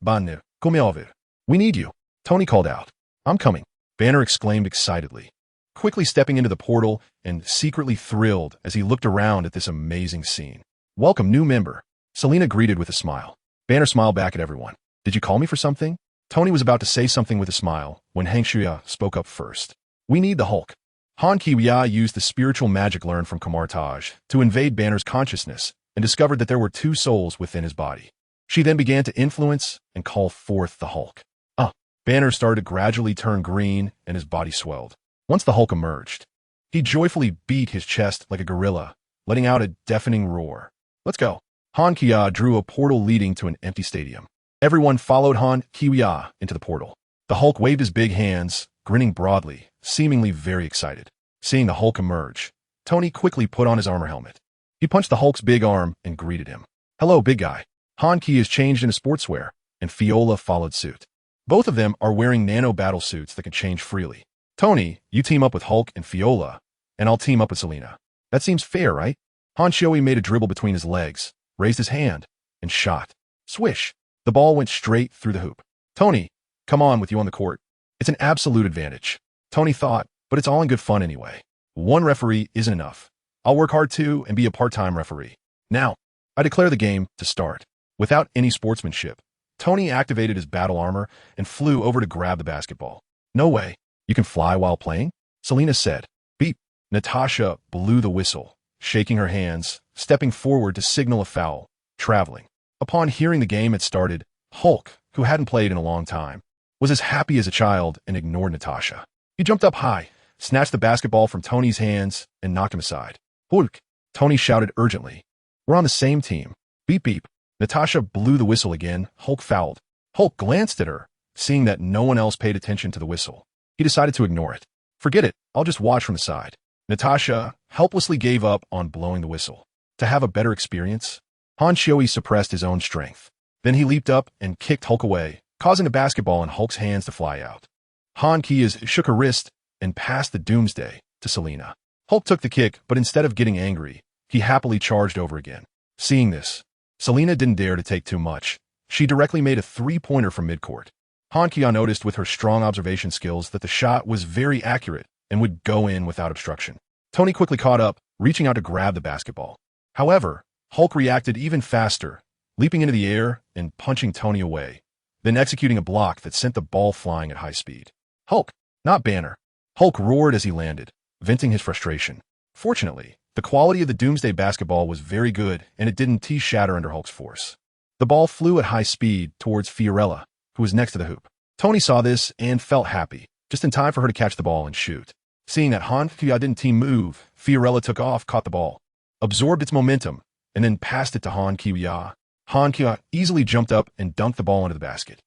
Banner, come over. We need you, Tony called out. I'm coming, Banner exclaimed excitedly, quickly stepping into the portal and secretly thrilled as he looked around at this amazing scene. Welcome, new member, Selena greeted with a smile. Banner smiled back at everyone. Did you call me for something? Tony was about to say something with a smile when Hank Xia spoke up first. We need the Hulk. Han Kiwiya used the spiritual magic learned from Kamartaj to invade Banner's consciousness and discovered that there were two souls within his body. She then began to influence and call forth the Hulk. Banner started to gradually turn green and his body swelled. Once the Hulk emerged, he joyfully beat his chest like a gorilla, letting out a deafening roar. Let's go. Han Kiwiya drew a portal leading to an empty stadium. Everyone followed Han Kiwiya into the portal. The Hulk waved his big hands, grinning broadly, seemingly very excited. Seeing the Hulk emerge, Tony quickly put on his armor helmet. He punched the Hulk's big arm and greeted him. Hello, big guy. Han Ki is changed into sportswear, and Fiola followed suit. Both of them are wearing nano battle suits that can change freely. Tony, you team up with Hulk and Fiola, and I'll team up with Selena. That seems fair, right? Han Shoei made a dribble between his legs, raised his hand, and shot. Swish! The ball went straight through the hoop. Tony, come on with you on the court. It's an absolute advantage. Tony thought, but it's all in good fun anyway. One referee isn't enough. I'll work hard too and be a part-time referee. Now, I declare the game to start. Without any sportsmanship, Tony activated his battle armor and flew over to grab the basketball. No way. You can fly while playing? Selena said. Beep. Natasha blew the whistle, shaking her hands, stepping forward to signal a foul, traveling. Upon hearing the game had started, Hulk, who hadn't played in a long time, was as happy as a child and ignored Natasha. He jumped up high, snatched the basketball from Tony's hands, and knocked him aside. Hulk! Tony shouted urgently. We're on the same team. Beep beep. Natasha blew the whistle again. Hulk fouled. Hulk glanced at her, seeing that no one else paid attention to the whistle. He decided to ignore it. Forget it, I'll just watch from the side. Natasha helplessly gave up on blowing the whistle. To have a better experience, Han Shoei suppressed his own strength. Then he leaped up and kicked Hulk away, causing the basketball in Hulk's hands to fly out. Han Kiwiya shook her wrist and passed the Doomsday to Selena. Hulk took the kick, but instead of getting angry, he happily charged over again. Seeing this, Selena didn't dare to take too much. She directly made a three-pointer from midcourt. Han Kiwiya noticed with her strong observation skills that the shot was very accurate and would go in without obstruction. Tony quickly caught up, reaching out to grab the basketball. However, Hulk reacted even faster, leaping into the air and punching Tony away, then executing a block that sent the ball flying at high speed. Hulk, not Banner. Hulk roared as he landed, venting his frustration. Fortunately, the quality of the Doomsday basketball was very good and it didn't shatter under Hulk's force. The ball flew at high speed towards Fiorella, who was next to the hoop. Tony saw this and felt happy, just in time for her to catch the ball and shoot. Seeing that Han Kiwiya didn't team move, Fiorella took off, caught the ball, absorbed its momentum, and then passed it to Han Kiwiya. Han Kiwiya easily jumped up and dunked the ball into the basket.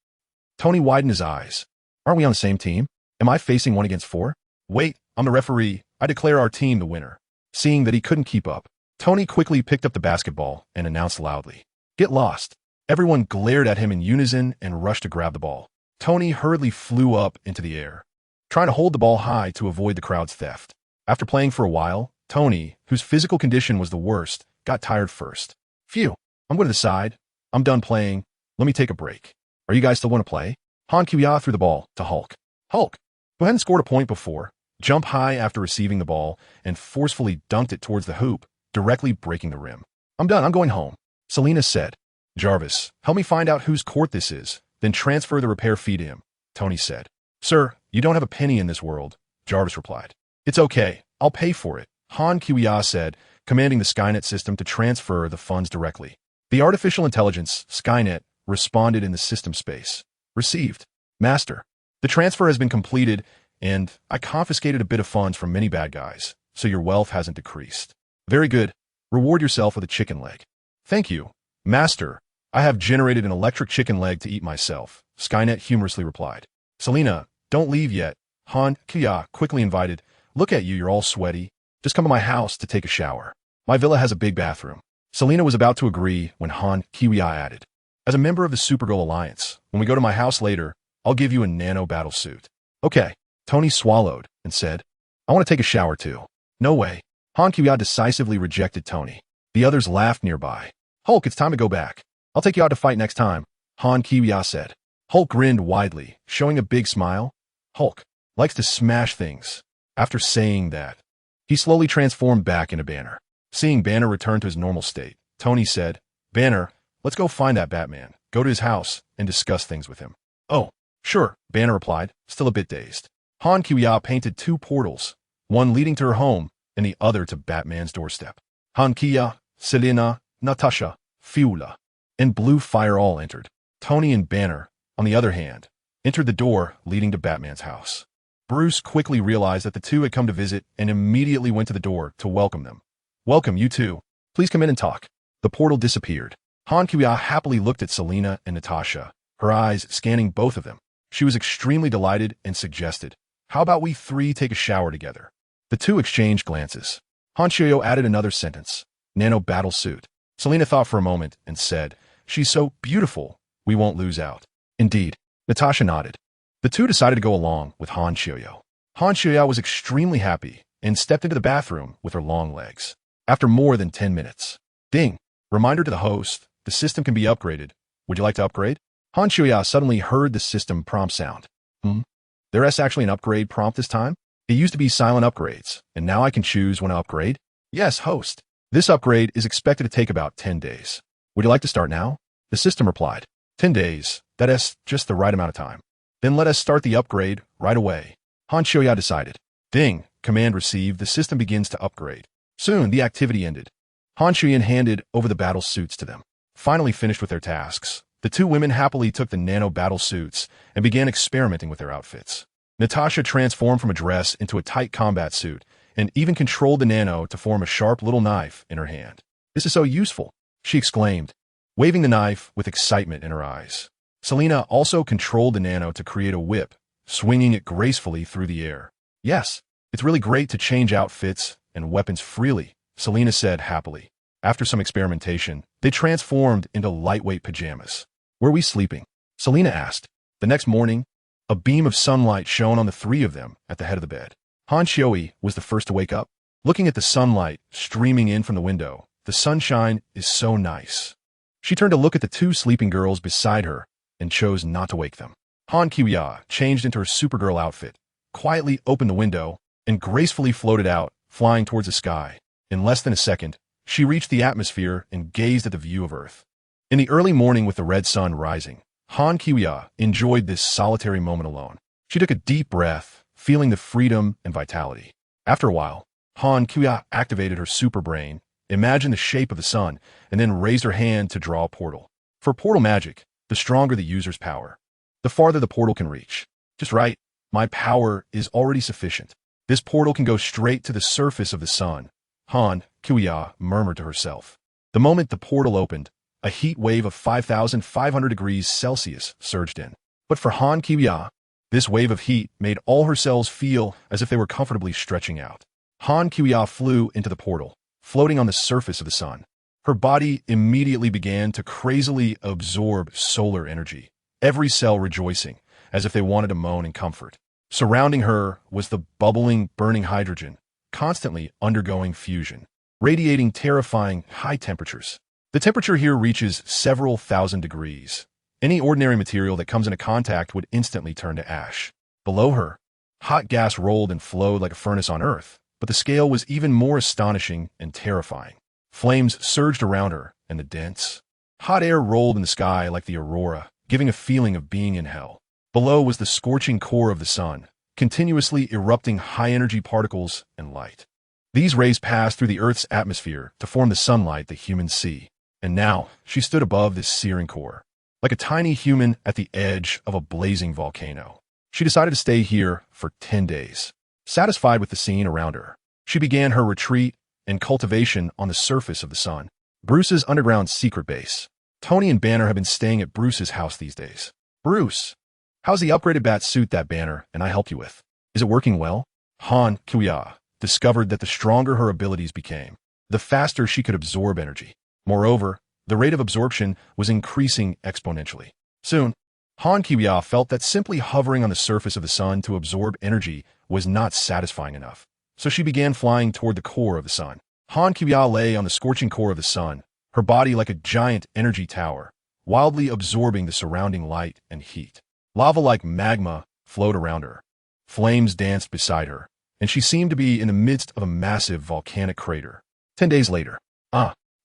Tony widened his eyes. Aren't we on the same team? Am I facing 1 against 4? Wait, I'm the referee. I declare our team the winner. Seeing that he couldn't keep up, Tony quickly picked up the basketball and announced loudly, Get lost. Everyone glared at him in unison and rushed to grab the ball. Tony hurriedly flew up into the air, trying to hold the ball high to avoid the crowd's theft. After playing for a while, Tony, whose physical condition was the worst, got tired first. Phew, I'm going to the side. I'm done playing. Let me take a break. Are you guys still want to play? Han Kuya threw the ball to Hulk. Hulk, who hadn't scored a point before, jumped high after receiving the ball and forcefully dunked it towards the hoop, directly breaking the rim. I'm done. I'm going home. Selena said. Jarvis, help me find out whose court this is, then transfer the repair fee to him, Tony said. Sir, you don't have a penny in this world, Jarvis replied. It's okay. I'll pay for it, Han Kuya said, commanding the Skynet system to transfer the funds directly. The artificial intelligence, Skynet, responded in the system space. Received. Master, the transfer has been completed, and I confiscated a bit of funds from many bad guys, so your wealth hasn't decreased. Very good. Reward yourself with a chicken leg. Thank you. Master, I have generated an electric chicken leg to eat myself, Skynet humorously replied. Selena, don't leave yet, Han Kuya quickly invited. Look at you, you're all sweaty. Just come to my house to take a shower. My villa has a big bathroom. Selena was about to agree when Han Kuya added. As a member of the Supergirl Alliance, when we go to my house later, I'll give you a nano battle suit. Okay. Tony swallowed and said, I want to take a shower too. No way. Han Kuya decisively rejected Tony. The others laughed nearby. Hulk, it's time to go back. I'll take you out to fight next time, Han Kuya said. Hulk grinned widely, showing a big smile. Hulk likes to smash things. After saying that, he slowly transformed back into Banner. Seeing Banner return to his normal state, Tony said, Banner, let's go find that Batman, go to his house, and discuss things with him. Oh, sure, Banner replied, still a bit dazed. Han Kuya painted 2 portals, one leading to her home and the other to Batman's doorstep. Han Kuya, Selena, Natasha, Fiula, and Blue Fire all entered. Tony and Banner, on the other hand, entered the door leading to Batman's house. Bruce quickly realized that the two had come to visit and immediately went to the door to welcome them. Welcome, you two. Please come in and talk. The portal disappeared. Han Kuya happily looked at Selena and Natasha, her eyes scanning both of them. She was extremely delighted and suggested, how about we 3 take a shower together? The two exchanged glances. Han Kuya added another sentence. Nano battle suit. Selena thought for a moment and said, she's so beautiful, we won't lose out. Indeed. Natasha nodded. The two decided to go along with Han Kuya. Han Kuya was extremely happy and stepped into the bathroom with her long legs. After more than 10 minutes. Ding. Reminder to the host, the system can be upgraded. Would you like to upgrade? Han Kuya suddenly heard the system prompt sound. There's actually an upgrade prompt this time? It used to be silent upgrades, and now I can choose when to upgrade? Yes, host. This upgrade is expected to take about 10 days. Would you like to start now? The system replied. 10 days. That is just the right amount of time. Then let us start the upgrade right away. Han Kuya decided. Ding. Command received. The system begins to upgrade. Soon, the activity ended. Han Kuya handed over the battle suits to them. Finally finished with their tasks, the two women happily took the nano battle suits and began experimenting with their outfits. Natasha transformed from a dress into a tight combat suit and even controlled the nano to form a sharp little knife in her hand. This is so useful, she exclaimed, waving the knife with excitement in her eyes. Selena also controlled the nano to create a whip, swinging it gracefully through the air. Yes, it's really great to change outfits and weapons freely, Selena said happily. After some experimentation, they transformed into lightweight pajamas. Were we sleeping? Selena asked. The next morning, a beam of sunlight shone on the 3 of them at the head of the bed. Han Kuya was the first to wake up. Looking at the sunlight streaming in from the window, the sunshine is so nice. She turned to look at the 2 sleeping girls beside her and chose not to wake them. Han Kuya changed into her Supergirl outfit, quietly opened the window, and gracefully floated out, flying towards the sky. In less than a second, she reached the atmosphere and gazed at the view of Earth. In the early morning with the red sun rising, Han Kuya enjoyed this solitary moment alone. She took a deep breath, feeling the freedom and vitality. After a while, Han Kuya activated her super brain, imagined the shape of the sun, and then raised her hand to draw a portal. For portal magic, the stronger the user's power, the farther the portal can reach. Just right, my power is already sufficient. This portal can go straight to the surface of the sun, Han Kuya murmured to herself. The moment the portal opened, a heat wave of 5,500 degrees Celsius surged in. But for Han Kuya, this wave of heat made all her cells feel as if they were comfortably stretching out. Han Kuya flew into the portal, floating on the surface of the sun. Her body immediately began to crazily absorb solar energy, every cell rejoicing, as if they wanted to moan in comfort. Surrounding her was the bubbling, burning hydrogen, constantly undergoing fusion, radiating terrifying high temperatures. The temperature here reaches several thousand degrees. Any ordinary material that comes into contact would instantly turn to ash. Below her, hot gas rolled and flowed like a furnace on Earth, but the scale was even more astonishing and terrifying. Flames surged around her, and the dense, hot air rolled in the sky like the aurora, giving a feeling of being in hell. Below was the scorching core of the sun, continuously erupting high-energy particles and light. These rays passed through the Earth's atmosphere to form the sunlight that humans see. And now, she stood above this searing core, like a tiny human at the edge of a blazing volcano. She decided to stay here for 10 days. Satisfied with the scene around her, she began her retreat and cultivation on the surface of the sun. Bruce's underground secret base. Tony and Banner have been staying at Bruce's house these days. Bruce, how's the upgraded bat suit that Banner and I helped you with? Is it working well? Han Kuya discovered that the stronger her abilities became, the faster she could absorb energy. Moreover, the rate of absorption was increasing exponentially. Soon, Han Kuya felt that simply hovering on the surface of the sun to absorb energy was not satisfying enough. So she began flying toward the core of the sun. Han Kuya lay on the scorching core of the sun, her body like a giant energy tower, wildly absorbing the surrounding light and heat. Lava-like magma flowed around her. Flames danced beside her, and she seemed to be in the midst of a massive volcanic crater. 10 days later.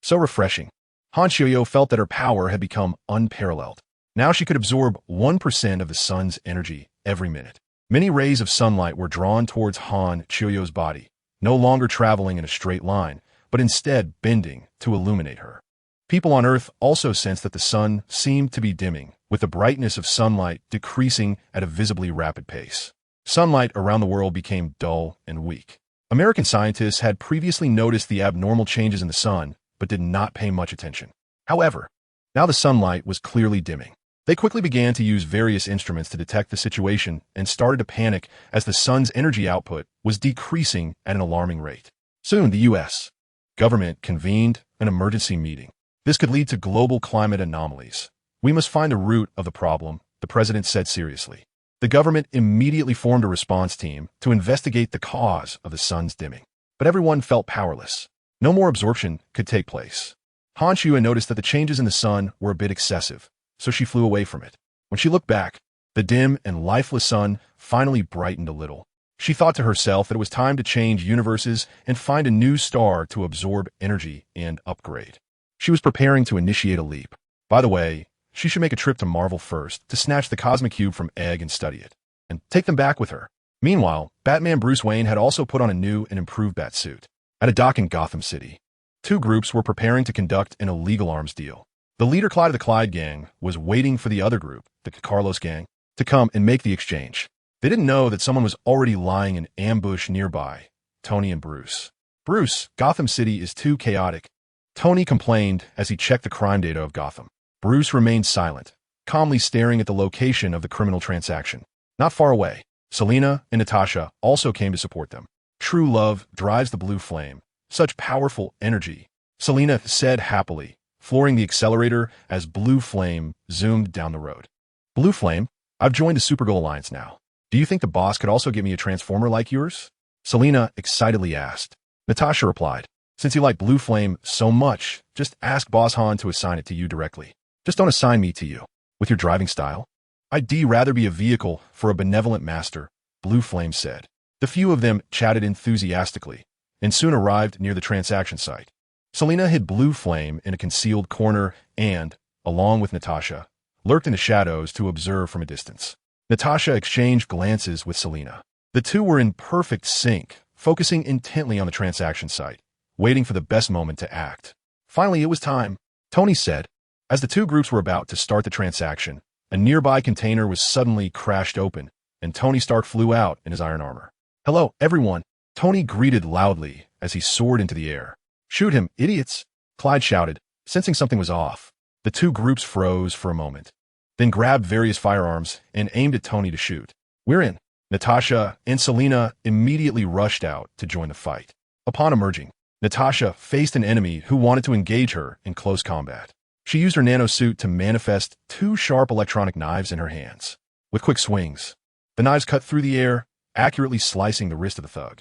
So refreshing. Han Shioyo felt that her power had become unparalleled. Now she could absorb 1% of the sun's energy every minute. Many rays of sunlight were drawn towards Han Shioyo's body, no longer traveling in a straight line, but instead bending to illuminate her. People on Earth also sensed that the sun seemed to be dimming, with the brightness of sunlight decreasing at a visibly rapid pace. Sunlight around the world became dull and weak. American scientists had previously noticed the abnormal changes in the sun, but did not pay much attention. However, now the sunlight was clearly dimming. They quickly began to use various instruments to detect the situation and started to panic as the sun's energy output was decreasing at an alarming rate. Soon, the U.S. government convened an emergency meeting. This could lead to global climate anomalies. We must find the root of the problem, the president said seriously. The government immediately formed a response team to investigate the cause of the sun's dimming. But everyone felt powerless. No more absorption could take place. Han Shua noticed that the changes in the sun were a bit excessive, so she flew away from it. When she looked back, the dim and lifeless sun finally brightened a little. She thought to herself that it was time to change universes and find a new star to absorb energy and upgrade. She was preparing to initiate a leap. By the way, she should make a trip to Marvel first to snatch the Cosmic Cube from Egg and study it, and take them back with her. Meanwhile, Batman Bruce Wayne had also put on a new and improved Batsuit. At a dock in Gotham City, two groups were preparing to conduct an illegal arms deal. The leader Clyde of the Clyde gang was waiting for the other group, the Carlos gang, to come and make the exchange. They didn't know that someone was already lying in ambush nearby, Tony and Bruce. Bruce, Gotham City is too chaotic. Tony complained as he checked the crime data of Gotham. Bruce remained silent, calmly staring at the location of the criminal transaction. Not far away, Selena and Natasha also came to support them. True love drives the blue flame. Such powerful energy, Selena said happily, flooring the accelerator as Blue Flame zoomed down the road. Blue Flame, I've joined the Supergirl Alliance now. Do you think the boss could also give me a transformer like yours? Selena excitedly asked. Natasha replied, since you like Blue Flame so much, just ask Boss Han to assign it to you directly. Just don't assign me to you. With your driving style, I'd rather be a vehicle for a benevolent master, Blue Flame said. The few of them chatted enthusiastically and soon arrived near the transaction site. Selena hid Blue Flame in a concealed corner and, along with Natasha, lurked in the shadows to observe from a distance. Natasha exchanged glances with Selena. The two were in perfect sync, focusing intently on the transaction site, waiting for the best moment to act. Finally, it was time, Tony said. As the two groups were about to start the transaction, a nearby container was suddenly crashed open, and Tony Stark flew out in his iron armor. Hello, everyone, Tony greeted loudly as he soared into the air. Shoot him, idiots, Clyde shouted, sensing something was off. The two groups froze for a moment, then grabbed various firearms and aimed at Tony to shoot. We're in. Natasha and Selena immediately rushed out to join the fight. Upon emerging, Natasha faced an enemy who wanted to engage her in close combat. She used her nanosuit to manifest two sharp electronic knives in her hands. with quick swings. The knives cut through the air, accurately slicing the wrist of the thug.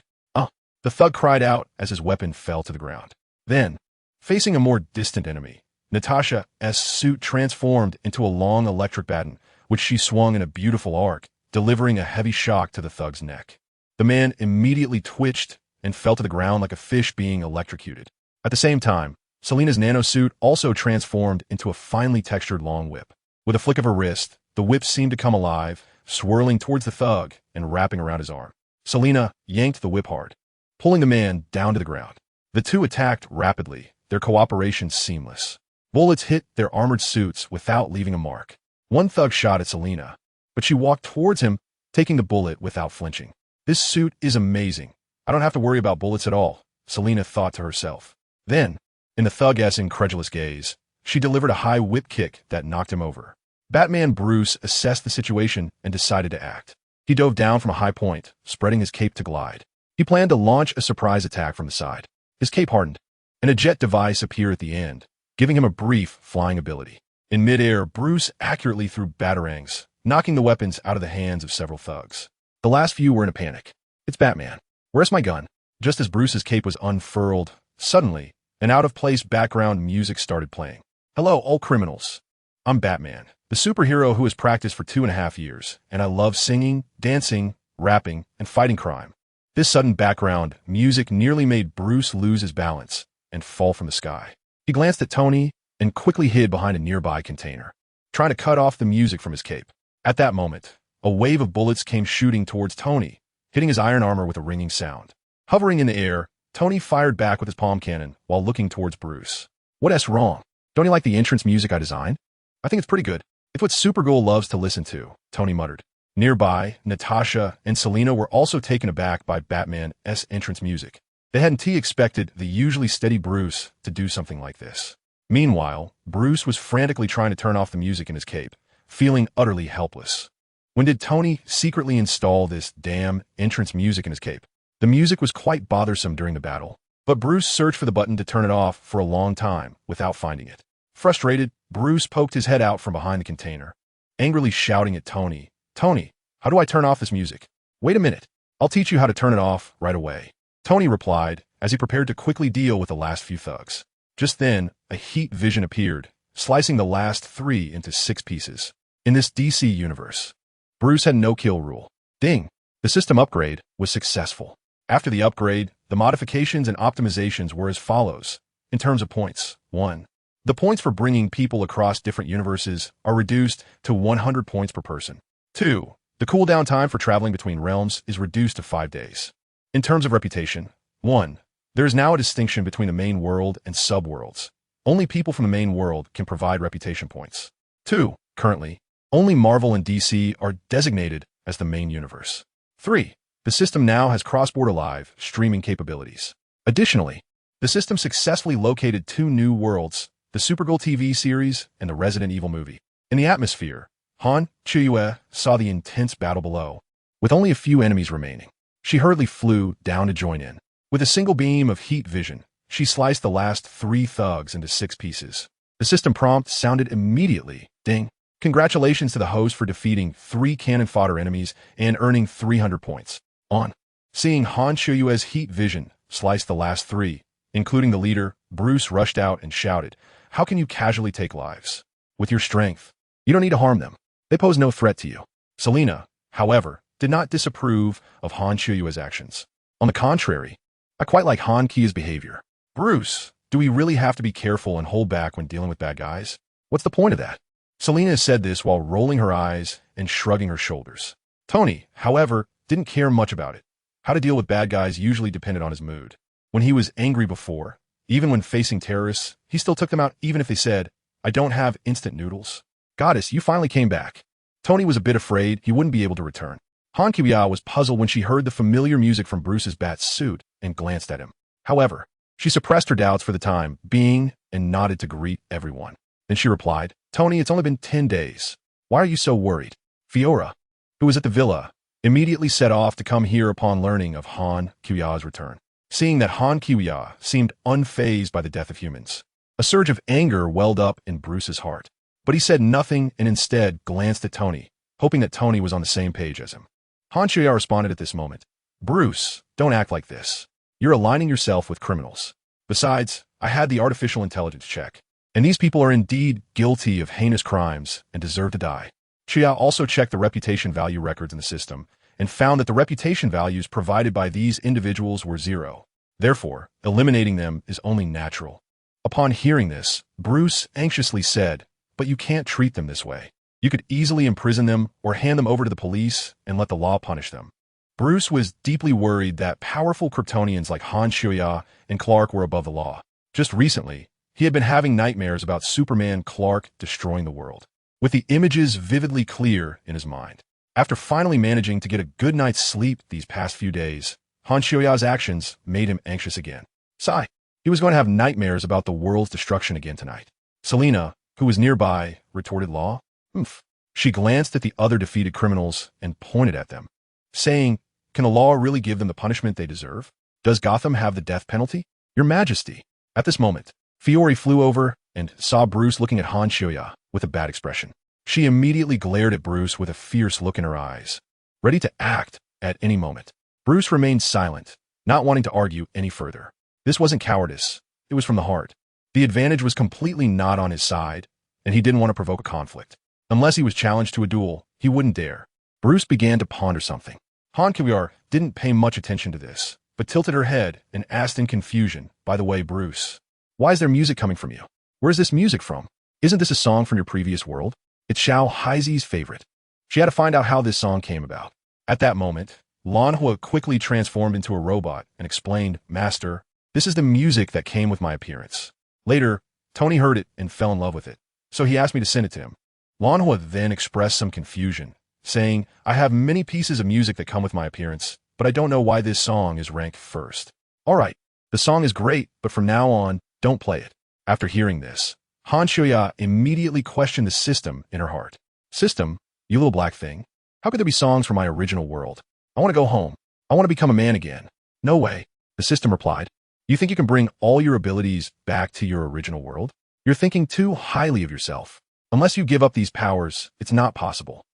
The thug cried out as his weapon fell to the ground. Then, facing a more distant enemy, Natasha's suit transformed into a long electric baton, which she swung in a beautiful arc, delivering a heavy shock to the thug's neck. The man immediately twitched and fell to the ground like a fish being electrocuted. At the same time, Selina's nanosuit also transformed into a finely textured long whip. With a flick of her wrist, the whip seemed to come alive, swirling towards the thug and wrapping around his arm. Selina yanked the whip hard, pulling the man down to the ground. The two attacked rapidly, their cooperation seamless. Bullets hit their armored suits without leaving a mark. One thug shot at Selina, but she walked towards him, taking the bullet without flinching. This suit is amazing. I don't have to worry about bullets at all, Selina thought to herself. Then, in the thug's incredulous gaze, she delivered a high whip kick that knocked him over. Batman Bruce assessed the situation and decided to act. He dove down from a high point, spreading his cape to glide. He planned to launch a surprise attack from the side. His cape hardened, and a jet device appeared at the end, giving him a brief flying ability. In midair, Bruce accurately threw batarangs, knocking the weapons out of the hands of several thugs. The last few were in a panic. It's Batman. Where's my gun? Just as Bruce's cape was unfurled, suddenly, an out-of-place background music started playing. Hello, all criminals. I'm Batman, the superhero who has practiced for 2.5 years, and I love singing, dancing, rapping, and fighting crime. This sudden background music nearly made Bruce lose his balance and fall from the sky. He glanced at Tony and quickly hid behind a nearby container, trying to cut off the music from his cape. At that moment, a wave of bullets came shooting towards Tony, hitting his iron armor with a ringing sound. Hovering in the air, Tony fired back with his palm cannon while looking towards Bruce. What's wrong? Don't you like the entrance music I designed? I think it's pretty good. It's what Supergirl loves to listen to, Tony muttered. Nearby, Natasha and Selina were also taken aback by Batman's entrance music. They hadn't expected the usually steady Bruce to do something like this. Meanwhile, Bruce was frantically trying to turn off the music in his cape, feeling utterly helpless. When did Tony secretly install this damn entrance music in his cape? The music was quite bothersome during the battle, but Bruce searched for the button to turn it off for a long time without finding it. Frustrated, Bruce poked his head out from behind the container, angrily shouting at Tony, "Tony, how do I turn off this music?" "Wait a minute. I'll teach you how to turn it off right away," Tony replied as he prepared to quickly deal with the last few thugs. Just then, a heat vision appeared, slicing the last 3 into 6 pieces. In this DC universe, Bruce had no kill rule. Ding! The system upgrade was successful. After the upgrade, the modifications and optimizations were as follows. In terms of points, 1. The points for bringing people across different universes are reduced to 100 points per person. 2. The cooldown time for traveling between realms is reduced to 5 days. In terms of reputation, 1. There is now a distinction between the main world and subworlds. Only people from the main world can provide reputation points. 2. Currently, only Marvel and DC are designated as the main universe. 3. The system now has cross-border live streaming capabilities. Additionally, the system successfully located 2 new worlds, the Supergirl TV series and the Resident Evil movie. In the atmosphere, Han Chuyue saw the intense battle below. With only a few enemies remaining, she hurriedly flew down to join in. With a single beam of heat vision, she sliced the last 3 thugs into 6 pieces. The system prompt sounded immediately. Ding! Congratulations to the host for defeating 3 cannon fodder enemies and earning 300 points. On. Seeing Han Chuyue's heat vision slice the last 3, including the leader, Bruce rushed out and shouted, "How can you casually take lives? With your strength, you don't need to harm them. They pose no threat to you." Selina, however, did not disapprove of Han Chuyue's actions. On the contrary, I quite like Han Kia's behavior. "Bruce, do we really have to be careful and hold back when dealing with bad guys? What's the point of that?" Selina said this while rolling her eyes and shrugging her shoulders. Tony, however, didn't care much about it. How to deal with bad guys usually depended on his mood. When he was angry before, even when facing terrorists, he still took them out even if they said, "I don't have instant noodles." "Goddess, you finally came back." Tony was a bit afraid he wouldn't be able to return. Han Kiya was puzzled when she heard the familiar music from Bruce's bat suit and glanced at him. However, she suppressed her doubts for the time being and nodded to greet everyone. Then she replied, "Tony, it's only been 10 days. Why are you so worried?" Fiora, who was at the villa, immediately set off to come here upon learning of Han Kiya's return. Seeing that Han Kiya seemed unfazed by the death of humans, a surge of anger welled up in Bruce's heart. But he said nothing and instead glanced at Tony, hoping that Tony was on the same page as him. Han Chuya responded at this moment. Bruce, don't act like this. You're aligning yourself with criminals. Besides, I had the artificial intelligence check, and these people are indeed guilty of heinous crimes and deserve to die. Chuya also checked the reputation value records in the system and found that the reputation values provided by these individuals were 0. Therefore, eliminating them is only natural. Upon hearing this, Bruce anxiously said, "But you can't treat them this way. You could easily imprison them or hand them over to the police and let the law punish them." Bruce was deeply worried that powerful Kryptonians like Han Chuya and Clark were above the law. Just recently, he had been having nightmares about Superman Clark destroying the world, with the images vividly clear in his mind. After finally managing to get a good night's sleep these past few days, Han Chuya's actions made him anxious again. Sigh. He was going to have nightmares about the world's destruction again tonight. Selena, who was nearby, retorted law. Oomph. She glanced at the other defeated criminals and pointed at them, saying, "Can the law really give them the punishment they deserve? Does Gotham have the death penalty? Your Majesty." At this moment, Fiore flew over and saw Bruce looking at Han Chuya with a bad expression. She immediately glared at Bruce with a fierce look in her eyes, ready to act at any moment. Bruce remained silent, not wanting to argue any further. This wasn't cowardice, it was from the heart. The advantage was completely not on his side, and he didn't want to provoke a conflict. Unless he was challenged to a duel, he wouldn't dare. Bruce began to ponder something. Han Chuya didn't pay much attention to this, but tilted her head and asked in confusion, "By the way, Bruce, why is there music coming from you? Where is this music from? Isn't this a song from your previous world? It's Xiao Haizi's favorite." She had to find out how this song came about. At that moment, Lan Hua quickly transformed into a robot and explained, "Master, this is the music that came with my appearance. Later, Tony heard it and fell in love with it, so he asked me to send it to him." Lan Hua then expressed some confusion, saying, "I have many pieces of music that come with my appearance, but I don't know why this song is ranked first." "All right, the song is great, but from now on, don't play it." After hearing this, Han Chuya immediately questioned the system in her heart. "System, you little black thing, how could there be songs from my original world? I want to go home. I want to become a man again." "No way," the system replied. "You think you can bring all your abilities back to your original world? You're thinking too highly of yourself. Unless you give up these powers, it's not possible."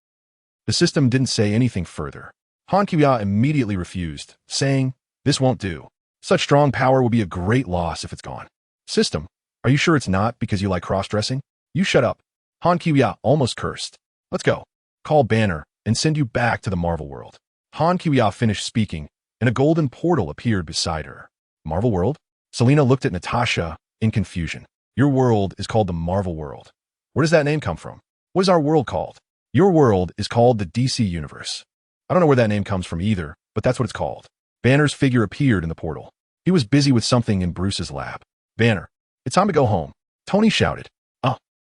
The system didn't say anything further. Han Chuya immediately refused, saying, "This won't do. Such strong power will be a great loss if it's gone." "System, are you sure it's not because you like cross-dressing? You shut up." Han Chuya almost cursed. "Let's go. Call Banner and send you back to the Marvel world." Han Chuya finished speaking, and a golden portal appeared beside her. "Marvel world?" Selena looked at Natasha in confusion. "Your world is called the Marvel world. Where does that name come from? What is our world called?" "Your world is called the DC Universe. I don't know where that name comes from either, but that's what it's called." Banner's figure appeared in the portal. He was busy with something in Bruce's lab. "Banner, it's time to go home," Tony shouted.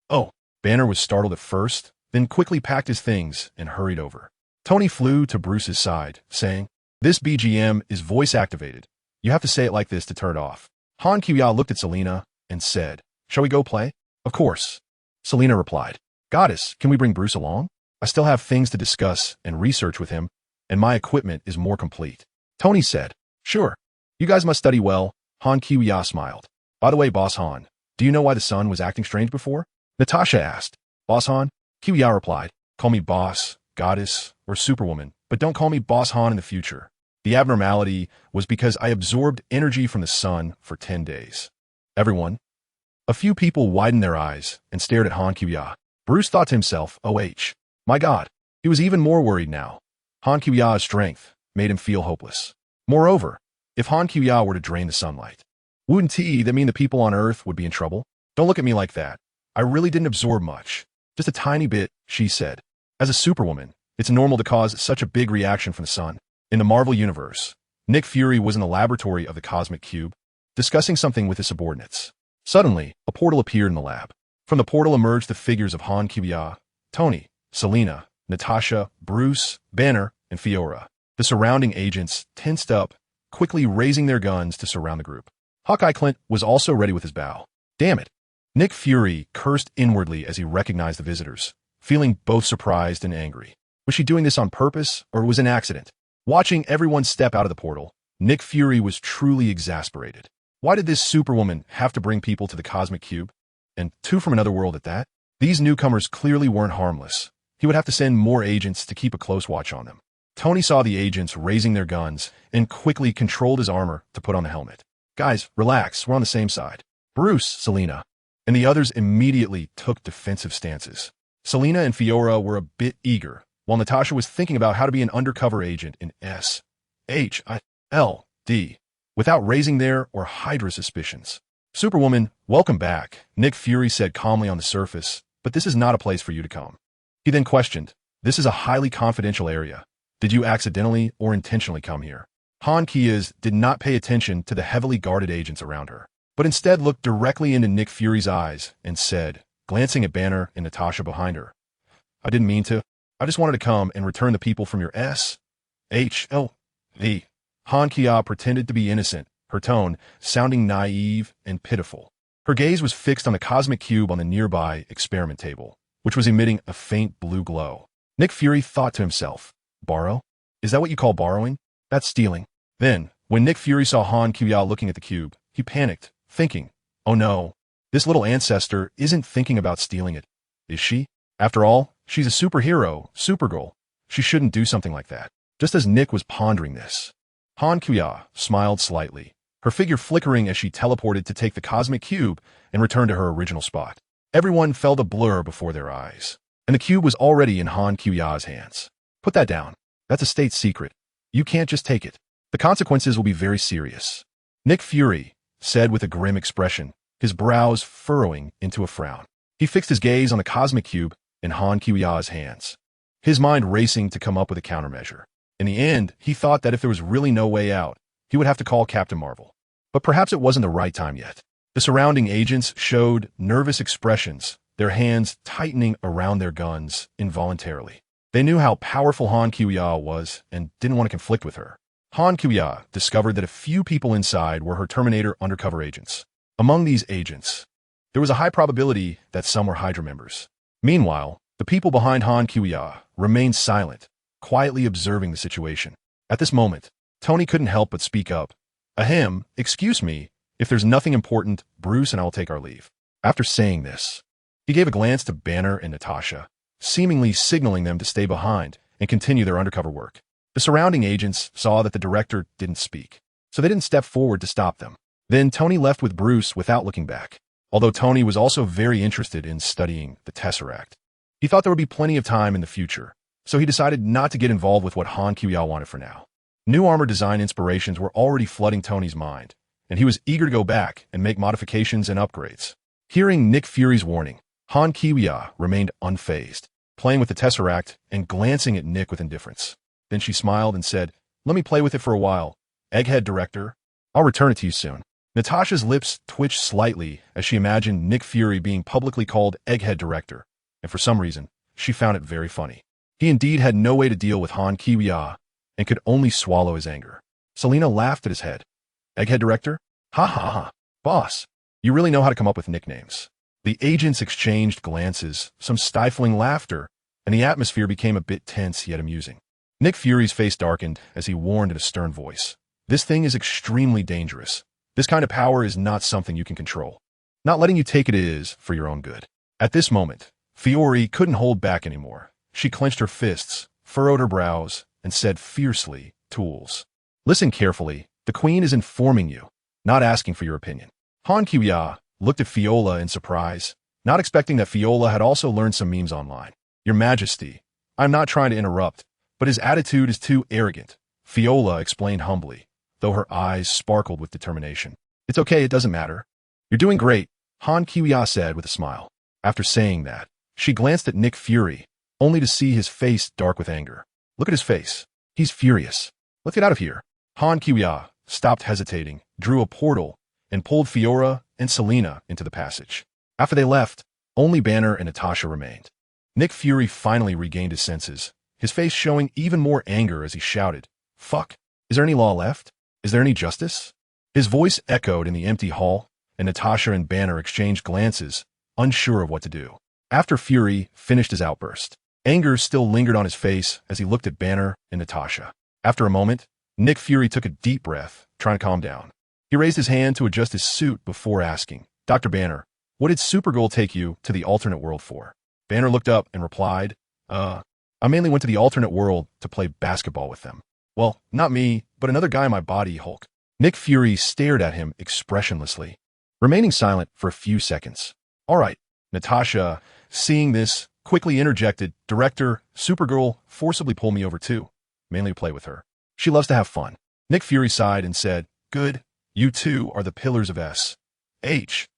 Oh. Banner was startled at first, then quickly packed his things and hurried over. Tony flew to Bruce's side, saying, "This BGM is voice-activated. You have to say it like this to turn it off." Han Chuya looked at Selena and said, "Shall we go play?" "Of course." Selena replied, "Goddess, can we bring Bruce along? I still have things to discuss and research with him, and my equipment is more complete." Tony said, "Sure. You guys must study well." Han Chuya smiled. "By the way, Boss Han, do you know why the sun was acting strange before?" Natasha asked. "Boss Han?" Chuya replied, "Call me Boss, Goddess, or Superwoman, but don't call me Boss Han in the future. The abnormality was because I absorbed energy from the sun for 10 days. Everyone." A few people widened their eyes and stared at Han Chuya. Bruce thought to himself, "OH, my God." He was even more worried now. Han Chuya's strength made him feel hopeless. Moreover, if Han Chuya were to drain the sunlight, wouldn't that mean the people on Earth would be in trouble? "Don't look at me like that. I really didn't absorb much. Just a tiny bit," she said. As a superwoman, it's normal to cause such a big reaction from the sun. In the Marvel Universe, Nick Fury was in the laboratory of the Cosmic Cube, discussing something with his subordinates. Suddenly, a portal appeared in the lab. From the portal emerged the figures of Han Chuya, Tony, Selena, Natasha, Bruce, Banner, and Fiora. The surrounding agents tensed up, quickly raising their guns to surround the group. Hawkeye Clint was also ready with his bow. "Damn it." Nick Fury cursed inwardly as he recognized the visitors, feeling both surprised and angry. Was she doing this on purpose, or was it an accident? Watching everyone step out of the portal, Nick Fury was truly exasperated. Why did this superwoman have to bring people to the Cosmic Cube? And two from another world at that? These newcomers clearly weren't harmless, he would have to send more agents to keep a close watch on them. Tony saw the agents raising their guns and quickly controlled his armor to put on the helmet. Guys, relax, we're on the same side. Bruce, Selina, and the others immediately took defensive stances. Selina and Fiora were a bit eager, while Natasha was thinking about how to be an undercover agent in S.H.I.L.D. without raising their or Hydra suspicions. Superwoman, welcome back, Nick Fury said calmly on the surface, but this is not a place for you to come. He then questioned, this is a highly confidential area. Did you accidentally or intentionally come here? Han Kias did not pay attention to the heavily guarded agents around her, but instead looked directly into Nick Fury's eyes and said, glancing at Banner and Natasha behind her, I didn't mean to. I just wanted to come and return the people from your S.H.L.D. Han Kia pretended to be innocent, her tone sounding naive and pitiful. Her gaze was fixed on the cosmic cube on the nearby experiment table, which was emitting a faint blue glow. Nick Fury thought to himself, borrow? Is that what you call borrowing? That's stealing. Then, when Nick Fury saw Han Kia looking at the cube, he panicked, thinking, oh no, this little ancestor isn't thinking about stealing it, is she? After all, she's a superhero, Supergirl. She shouldn't do something like that. Just as Nick was pondering this, Han Kia smiled slightly, her figure flickering as she teleported to take the cosmic cube and return to her original spot. Everyone felt a blur before their eyes, and the cube was already in Han Kia's hands. Put that down. That's a state secret. You can't just take it. The consequences will be very serious. Nick Fury said with a grim expression, his brows furrowing into a frown. He fixed his gaze on the cosmic cube in Han Kia's hands, his mind racing to come up with a countermeasure. In the end, he thought that if there was really no way out, he would have to call Captain Marvel. But perhaps it wasn't the right time yet. The surrounding agents showed nervous expressions, their hands tightening around their guns involuntarily. They knew how powerful Han Kia was and didn't want to conflict with her. Han Kia discovered that a few people inside were her Terminator undercover agents. Among these agents, there was a high probability that some were Hydra members. Meanwhile, the people behind Han Kia remained silent, quietly observing the situation. At this moment, Tony couldn't help but speak up. Ahem, excuse me, if there's nothing important, Bruce and I will take our leave. After saying this, he gave a glance to Banner and Natasha, seemingly signaling them to stay behind and continue their undercover work. The surrounding agents saw that the director didn't speak, so they didn't step forward to stop them. Then Tony left with Bruce without looking back, although Tony was also very interested in studying the Tesseract. He thought there would be plenty of time in the future, so he decided not to get involved with what Han Kia wanted for now. New armor design inspirations were already flooding Tony's mind, and he was eager to go back and make modifications and upgrades. Hearing Nick Fury's warning, Han Kia remained unfazed, playing with the Tesseract and glancing at Nick with indifference. Then she smiled and said, let me play with it for a while. Egghead Director, I'll return it to you soon. Natasha's lips twitched slightly as she imagined Nick Fury being publicly called Egghead Director, and for some reason, she found it very funny. He indeed had no way to deal with Han Kia and could only swallow his anger. Selina laughed at his head. Egghead Director? Ha ha ha. Boss, you really know how to come up with nicknames. The agents exchanged glances, some stifling laughter, and the atmosphere became a bit tense yet amusing. Nick Fury's face darkened as he warned in a stern voice. This thing is extremely dangerous. This kind of power is not something you can control. Not letting you take it is for your own good. At this moment, Fiora couldn't hold back anymore. She clenched her fists, furrowed her brows, and said fiercely, Tools. Listen carefully. The Queen is informing you, not asking for your opinion. Han Kia looked at Fiora in surprise, not expecting that Fiora had also learned some memes online. Your Majesty, I'm not trying to interrupt, but his attitude is too arrogant, Fiora explained humbly, though her eyes sparkled with determination. It's okay, it doesn't matter. You're doing great, Han Kia said with a smile. After saying that, she glanced at Nick Fury, only to see his face dark with anger. Look at his face. He's furious. Let's get out of here. Han Kia stopped hesitating, drew a portal, and pulled Fiora and Selina into the passage. After they left, only Banner and Natasha remained. Nick Fury finally regained his senses, his face showing even more anger as he shouted, Fuck, is there any law left? Is there any justice? His voice echoed in the empty hall, and Natasha and Banner exchanged glances, unsure of what to do. After Fury finished his outburst, anger still lingered on his face as he looked at Banner and Natasha. After a moment, Nick Fury took a deep breath, trying to calm down. He raised his hand to adjust his suit before asking, Dr. Banner, what did Supergirl take you to the alternate world for? Banner looked up and replied, I mainly went to the alternate world to play basketball with them. Well, not me, but another guy in my body, Hulk. Nick Fury stared at him expressionlessly, remaining silent for a few seconds. All right, Natasha, seeing this, quickly interjected, Director, Supergirl forcibly pulled me over too, mainly to play with her. She loves to have fun. Nick Fury sighed and said, good, you two are the pillars of S.H.I.L.D.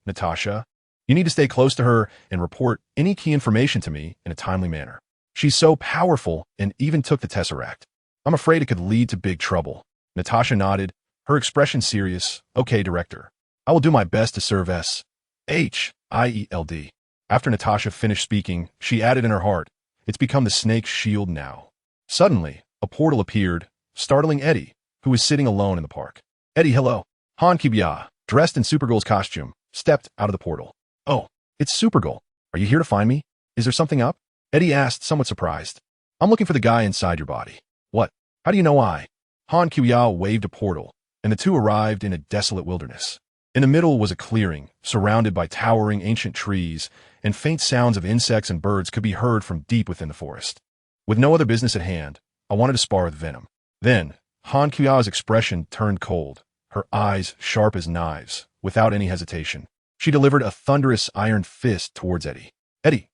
Natasha, you need to stay close to her and report any key information to me in a timely manner. She's so powerful and even took the Tesseract. I'm afraid it could lead to big trouble. Natasha nodded, her expression serious. Okay, Director. I will do my best to serve S.H.I.L.D. After Natasha finished speaking, she added in her heart, it's become the snake's shield now. Suddenly, a portal appeared, startling Eddie, who was sitting alone in the park. Eddie, hello. Han Kibya, dressed in Supergirl's costume, stepped out of the portal. Oh, it's Supergirl. Are you here to find me? Is there something up? Eddie asked, somewhat surprised. I'm looking for the guy inside your body. What? How do you know I? Han Kibya waved a portal, and the two arrived in a desolate wilderness. In the middle was a clearing, surrounded by towering ancient trees, and faint sounds of insects and birds could be heard from deep within the forest. With no other business at hand, I wanted to spar with Venom. Then, Han Kibya's expression turned cold, her eyes sharp as knives. Without any hesitation, she delivered a thunderous iron fist towards Eddie. Eddie!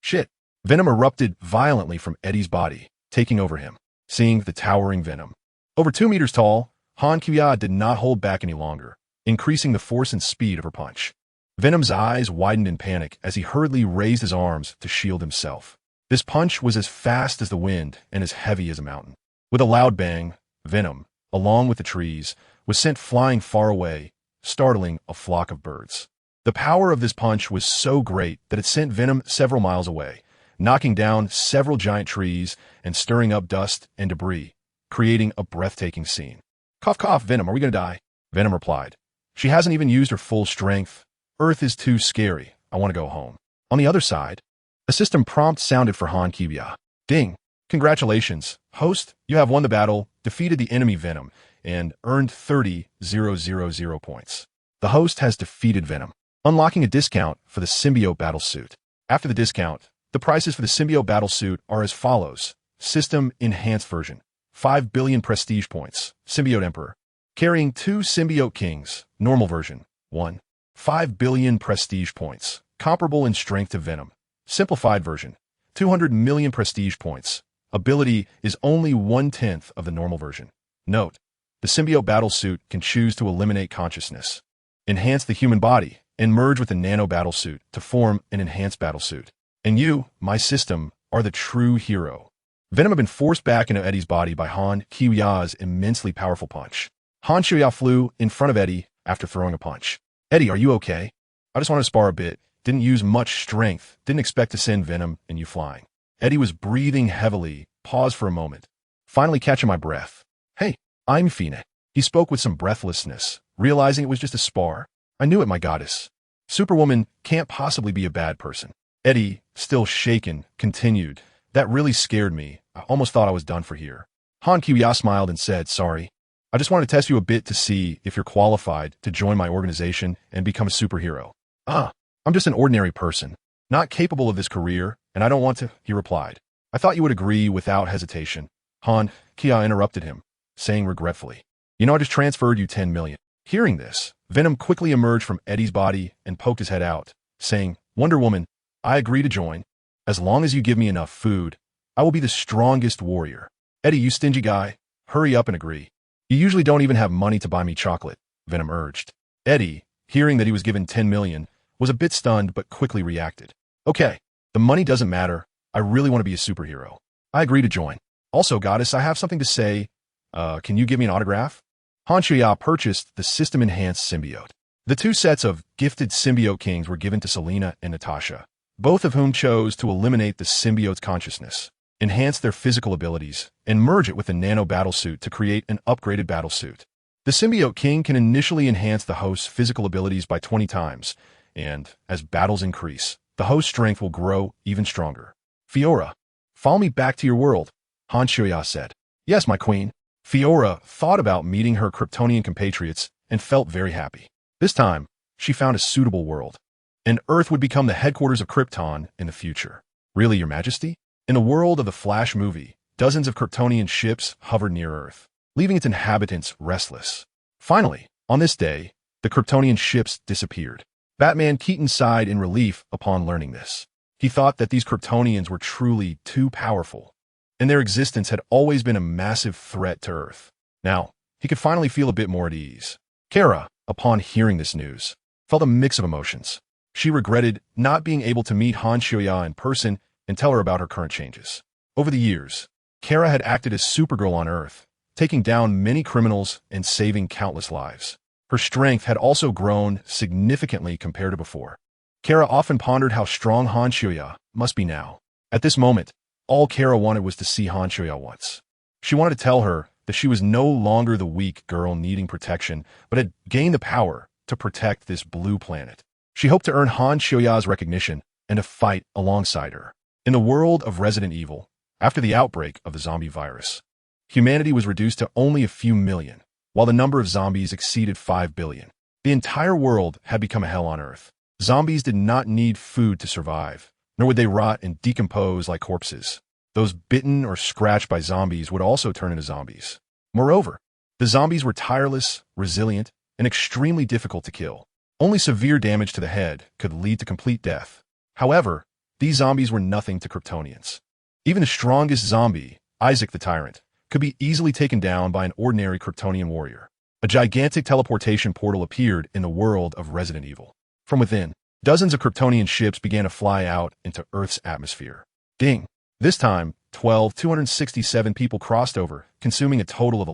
Shit! Venom erupted violently from Eddie's body, taking over him. Seeing the towering Venom, over 2 meters tall, Han Kibya did not hold back any longer, increasing the force and speed of her punch. Venom's eyes widened in panic as he hurriedly raised his arms to shield himself. This punch was as fast as the wind and as heavy as a mountain. With a loud bang, Venom, along with the trees, was sent flying far away, startling a flock of birds. The power of this punch was so great that it sent Venom several miles away, knocking down several giant trees and stirring up dust and debris, creating a breathtaking scene. Cough, cough, Venom, are we going to die? Venom replied. She hasn't even used her full strength. Earth is too scary. I want to go home. On the other side, a system prompt sounded for Han Kibya. Ding. Congratulations. Host, you have won the battle, defeated the enemy Venom, and earned 30,000 points. The host has defeated Venom, unlocking a discount for the symbiote battlesuit. After the discount, the prices for the symbiote battlesuit are as follows. System Enhanced Version, 5 billion prestige points, Symbiote Emperor. Carrying 2 Symbiote Kings, Normal Version, 1. 5 billion prestige points, comparable in strength to Venom. Simplified Version, 200 million prestige points. Ability is only 1/10 of the normal version. Note, the symbiote battlesuit can choose to eliminate consciousness, enhance the human body, and merge with the nano battlesuit to form an enhanced battlesuit. And you, my system, are the true hero. Venom had been forced back into Eddie's body by Han Kibya's immensely powerful punch. Han Kibya flew in front of Eddie after throwing a punch. Eddie, are you okay? I just want to spar a bit. Didn't use much strength. Didn't expect to send Venom and you flying. Eddie was breathing heavily, paused for a moment, finally catching my breath. Hey, I'm Phoenix. He spoke with some breathlessness, realizing it was just a spar. I knew it, my goddess. Superwoman can't possibly be a bad person. Eddie, still shaken, continued. That really scared me. I almost thought I was done for here. Han Kibya smiled and said, sorry. I just wanted to test you a bit to see if you're qualified to join my organization and become a superhero. I'm just an ordinary person, not capable of this career, and I don't want to, he replied. I thought you would agree without hesitation. Han Kibya interrupted him, saying regretfully, you know, I just transferred you 10 million. Hearing this, Venom quickly emerged from Eddie's body and poked his head out, saying, Wonder Woman, I agree to join. As long as you give me enough food, I will be the strongest warrior. Eddie, you stingy guy, hurry up and agree. You usually don't even have money to buy me chocolate, Venom urged. Eddie, hearing that he was given 10 million, was a bit stunned but quickly reacted. Okay, the money doesn't matter. I really want to be a superhero. I agree to join. Also, Goddess, I have something to say. Can you give me an autograph? Han Kibya purchased the system-enhanced symbiote. The 2 sets of gifted symbiote kings were given to Selena and Natasha, both of whom chose to eliminate the symbiote's consciousness, enhance their physical abilities, and merge it with the nano battlesuit to create an upgraded battlesuit. The symbiote king can initially enhance the host's physical abilities by 20 times, and as battles increase, the host's strength will grow even stronger. Fiora, follow me back to your world, Han Kibya said. Yes, my queen. Fiora thought about meeting her Kryptonian compatriots and felt very happy. This time, she found a suitable world. and Earth would become the headquarters of Krypton in the future. Really, Your Majesty? In the world of the Flash movie, dozens of Kryptonian ships hovered near Earth, leaving its inhabitants restless. Finally, on this day, the Kryptonian ships disappeared. Batman Keaton sighed in relief upon learning this. He thought that these Kryptonians were truly too powerful, and their existence had always been a massive threat to Earth. Now, he could finally feel a bit more at ease. Kara, upon hearing this news, felt a mix of emotions. She regretted not being able to meet Han Xiuya in person and tell her about her current changes. Over the years, Kara had acted as Supergirl on Earth, taking down many criminals and saving countless lives. Her strength had also grown significantly compared to before. Kara often pondered how strong Han Xiuya must be now. At this moment, all Kara wanted was to see Han Xiuya once. She wanted to tell her that she was no longer the weak girl needing protection, but had gained the power to protect this blue planet. She hoped to earn Han Xiuya's recognition and to fight alongside her. In the world of Resident Evil, after the outbreak of the zombie virus, humanity was reduced to only a few million, while the number of zombies exceeded 5 billion. The entire world had become a hell on Earth. Zombies did not need food to survive, nor would they rot and decompose like corpses. Those bitten or scratched by zombies would also turn into zombies. Moreover, the zombies were tireless, resilient, and extremely difficult to kill. Only severe damage to the head could lead to complete death. However, these zombies were nothing to Kryptonians. Even the strongest zombie, Isaac the Tyrant, could be easily taken down by an ordinary Kryptonian warrior. A gigantic teleportation portal appeared in the world of Resident Evil. From within, dozens of Kryptonian ships began to fly out into Earth's atmosphere. Ding! This time, 267 people crossed over, consuming a total of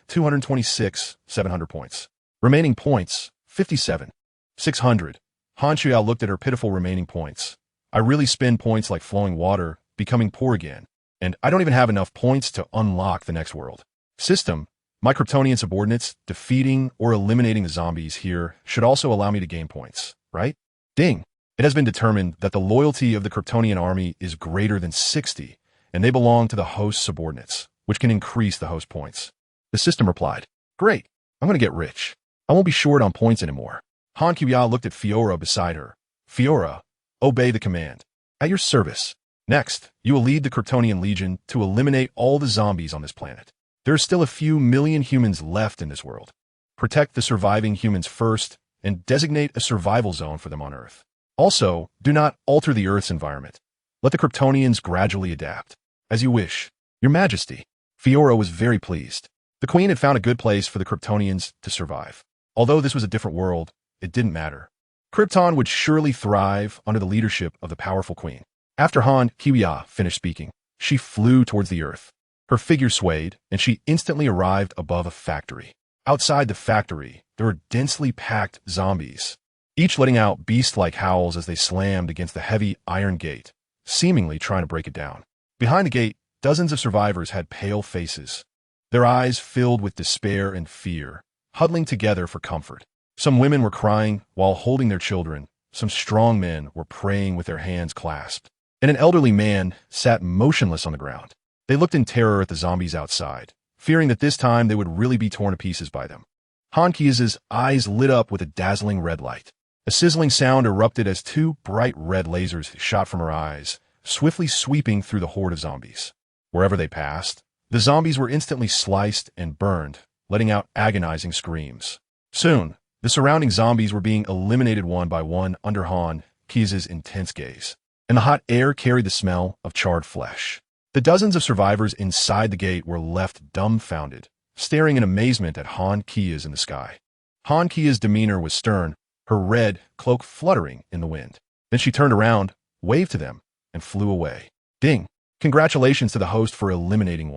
226, 700 points. Remaining points, 57, 600. Han Xiuya looked at her pitiful remaining points. I really spend points like flowing water, becoming poor again, and I don't even have enough points to unlock the next world. System, my Kryptonian subordinates defeating or eliminating the zombies here should also allow me to gain points, right? Ding! It has been determined that the loyalty of the Kryptonian army is greater than 60, and they belong to the host's subordinates, which can increase the host points. The system replied, Great, I'm going to get rich. I won't be short on points anymore. Han Xiuya looked at Fiora beside her. Fiora, obey the command. At your service. Next, you will lead the Kryptonian Legion to eliminate all the zombies on this planet. There are still a few million humans left in this world. Protect the surviving humans first, and designate a survival zone for them on Earth. Also, do not alter the Earth's environment. Let the Kryptonians gradually adapt. As you wish. Your Majesty. Fiora was very pleased. The Queen had found a good place for the Kryptonians to survive. Although this was a different world, it didn't matter. Krypton would surely thrive under the leadership of the powerful Queen. After Han Xiuya finished speaking, she flew towards the Earth. Her figure swayed, and she instantly arrived above a factory. Outside the factory, there were densely packed zombies, each letting out beast-like howls as they slammed against the heavy iron gate, seemingly trying to break it down. Behind the gate, dozens of survivors had pale faces, their eyes filled with despair and fear, huddling together for comfort. Some women were crying while holding their children. Some strong men were praying with their hands clasped, and an elderly man sat motionless on the ground. They looked in terror at the zombies outside, fearing that this time they would really be torn to pieces by them. Han Xiuya's eyes lit up with a dazzling red light. A sizzling sound erupted as two bright red lasers shot from her eyes, swiftly sweeping through the horde of zombies. Wherever they passed, the zombies were instantly sliced and burned, letting out agonizing screams. Soon, the surrounding zombies were being eliminated one by one under Han Xiuya's intense gaze, and the hot air carried the smell of charred flesh. The dozens of survivors inside the gate were left dumbfounded, staring in amazement at Han Xiuya's in the sky. Han Xiuya's demeanor was stern, her red cloak fluttering in the wind. Then she turned around, waved to them, and flew away. Ding! Congratulations to the host for eliminating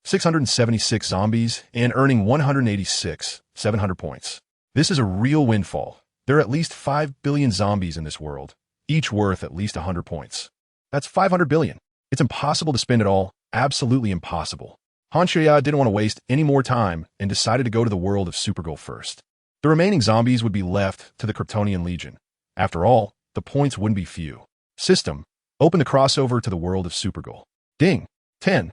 676 zombies and earning 186, 700 points. This is a real windfall. There are at least 5 billion zombies in this world, each worth at least 100 points. That's 500 billion. It's impossible to spend it all, absolutely impossible. Han Xiuya didn't want to waste any more time and decided to go to the world of Supergirl first. The remaining zombies would be left to the Kryptonian Legion. After all, the points wouldn't be few. System, open the crossover to the world of Supergirl. Ding! 10,000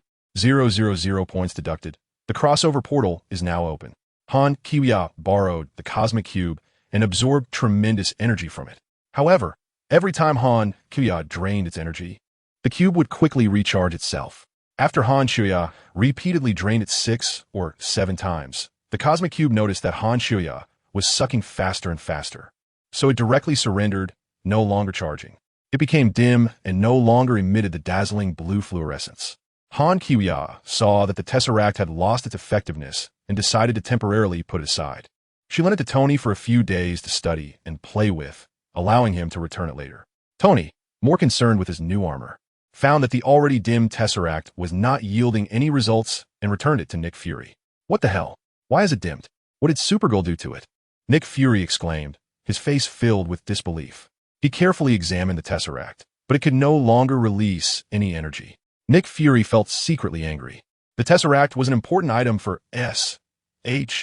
points deducted. The crossover portal is now open. Han Xiuya borrowed the cosmic cube and absorbed tremendous energy from it. However, every time Han Kuya drained its energy, the cube would quickly recharge itself. After Han Kuya repeatedly drained it 6 or 7 times, the cosmic cube noticed that Han Kuya was sucking faster and faster. So it directly surrendered, no longer charging. It became dim and no longer emitted the dazzling blue fluorescence. Han Kuya saw that the Tesseract had lost its effectiveness and decided to temporarily put it aside. She lent it to Tony for a few days to study and play with, allowing him to return it later. Tony, more concerned with his new armor, found that the already dim Tesseract was not yielding any results and returned it to Nick Fury. What the hell? Why is it dimmed? What did Supergirl do to it? Nick Fury exclaimed, his face filled with disbelief. He carefully examined the Tesseract, but it could no longer release any energy. Nick Fury felt secretly angry. The Tesseract was an important item for SHIELD,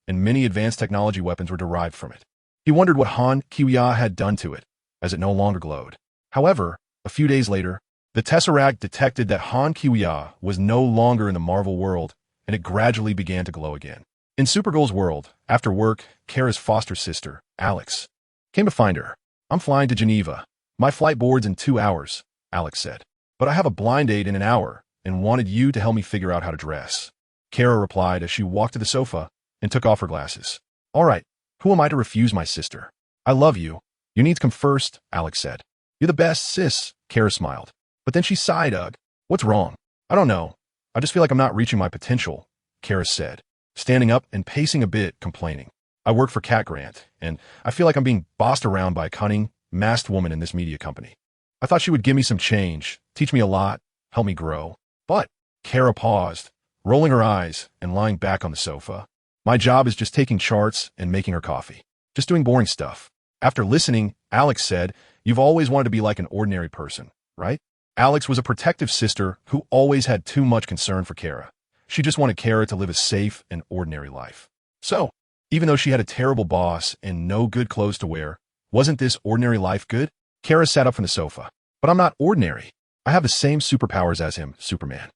and many advanced technology weapons were derived from it. He wondered what Han Kuya had done to it, as it no longer glowed. However, a few days later, the Tesseract detected that Han Kuya was no longer in the Marvel world, and it gradually began to glow again. In Supergirl's world, after work, Kara's foster sister, Alex, came to find her. "I'm flying to Geneva. My flight board's in 2 hours," Alex said. "But I have a blind date in an hour and wanted you to help me figure out how to dress." Kara replied as she walked to the sofa and took off her glasses. "All right, who am I to refuse my sister? I love you. Your needs come first," Alex said. "You're the best, sis," Kara smiled. But then she sighed, "Ugh. What's wrong?" "I don't know. I just feel like I'm not reaching my potential," Kara said, standing up and pacing a bit, complaining. "I work for Cat Grant, and I feel like I'm being bossed around by a cunning, masked woman in this media company. I thought she would give me some change, teach me a lot, help me grow. But," Kara paused, rolling her eyes and lying back on the sofa, "my job is just taking charts and making her coffee. Just doing boring stuff." After listening, Alex said, "You've always wanted to be like an ordinary person, right?" Alex was a protective sister who always had too much concern for Kara. She just wanted Kara to live a safe and ordinary life. So, even though she had a terrible boss and no good clothes to wear, wasn't this ordinary life good? Kara sat up from the sofa. "But I'm not ordinary. I have the same superpowers as him, Superman.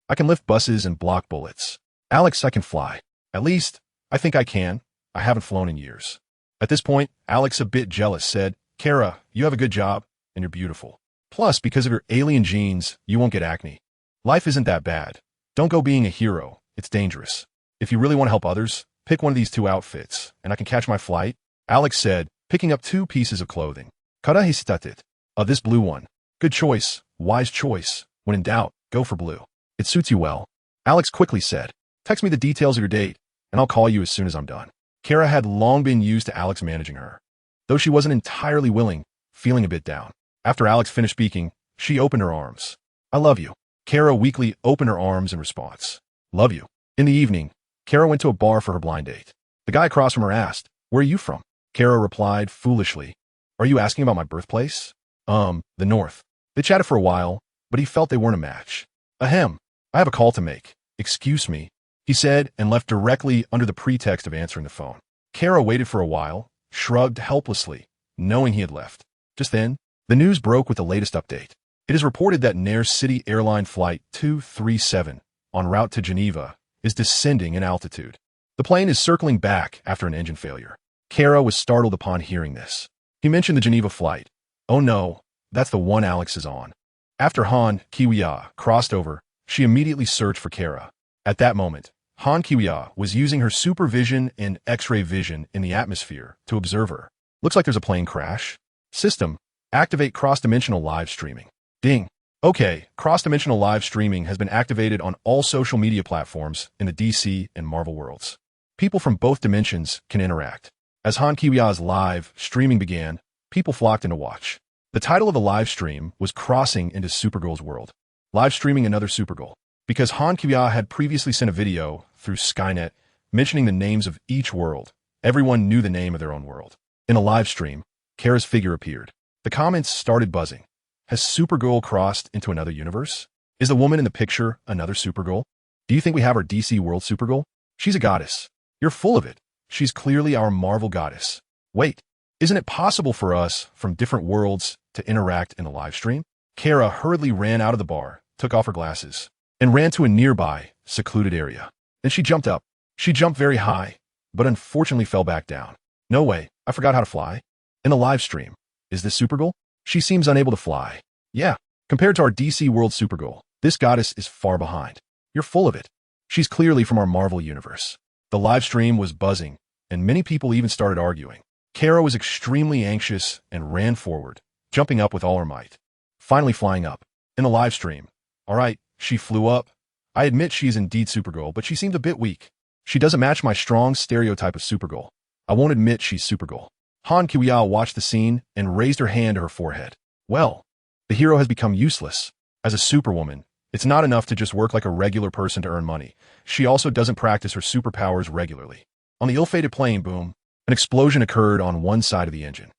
I can lift buses and block bullets. Alex, I can fly. At least, I think I can. I haven't flown in years." At this point, Alex, a bit jealous, said, "Kara, you have a good job, and you're beautiful. Plus, because of your alien genes, you won't get acne. Life isn't that bad. Don't go being a hero. It's dangerous. If you really want to help others, pick one of these 2 outfits, and I can catch my flight," Alex said, picking up 2 pieces of clothing. "Kara hitatet. This blue one. Good choice. Wise choice. When in doubt, go for blue. It suits you well," Alex quickly said. "Text me the details of your date, and I'll call you as soon as I'm done." Kara had long been used to Alex managing her, though she wasn't entirely willing, feeling a bit down. After Alex finished speaking, she opened her arms. "I love you." Kara weakly opened her arms in response. "Love you." In the evening, Kara went to a bar for her blind date. The guy across from her asked, "Where are you from?" Kara replied foolishly, "Are you asking about my birthplace?" The North." They chatted for a while, but he felt they weren't a match. "Ahem, I have a call to make. Excuse me," he said, and left directly under the pretext of answering the phone. Kara waited for a while, shrugged helplessly, knowing he had left. Just then, the news broke with the latest update. It is reported that Nair City Airline Flight 237, en route to Geneva, is descending in altitude. The plane is circling back after an engine failure. Kara was startled upon hearing this. He mentioned the Geneva flight. Oh no, that's the one Alex is on. After Han Kiwiya crossed over, she immediately searched for Kara. At that moment, Han Kiwiya was using her supervision and X-ray vision in the atmosphere to observe her. "Looks like there's a plane crash. System, activate cross-dimensional live streaming." Ding. Okay, cross-dimensional live streaming has been activated on all social media platforms in the DC and Marvel worlds. People from both dimensions can interact. As Han Kiwiya's live streaming began, people flocked in to watch. The title of the live stream was Crossing into Supergirl's World. Live streaming another Supergirl. Because Han Kiwiya had previously sent a video through Skynet mentioning the names of each world, everyone knew the name of their own world. In a live stream, Kara's figure appeared. The comments started buzzing. Has Supergirl crossed into another universe? Is the woman in the picture another Supergirl? Do you think we have our DC world Supergirl? She's a goddess. You're full of it. She's clearly our Marvel goddess. Wait, isn't it possible for us from different worlds to interact in the live stream? Kara hurriedly ran out of the bar, took off her glasses, and ran to a nearby, secluded area. Then she jumped up. She jumped very high, but unfortunately fell back down. No way, I forgot how to fly. In the live stream, is this Supergirl? She seems unable to fly. Yeah, compared to our DC World Supergirl, this goddess is far behind. You're full of it. She's clearly from our Marvel universe. The live stream was buzzing, and many people even started arguing. Kara was extremely anxious and ran forward, jumping up with all her might. Finally flying up. In the live stream. All right, she flew up. I admit she's indeed Supergirl, but she seemed a bit weak. She doesn't match my strong stereotype of Supergirl. I won't admit she's Supergirl. Han Kuya watched the scene and raised her hand to her forehead. Well, the hero has become useless. As a superwoman, it's not enough to just work like a regular person to earn money. She also doesn't practice her superpowers regularly. On the ill-fated plane, boom, an explosion occurred on one side of the engine.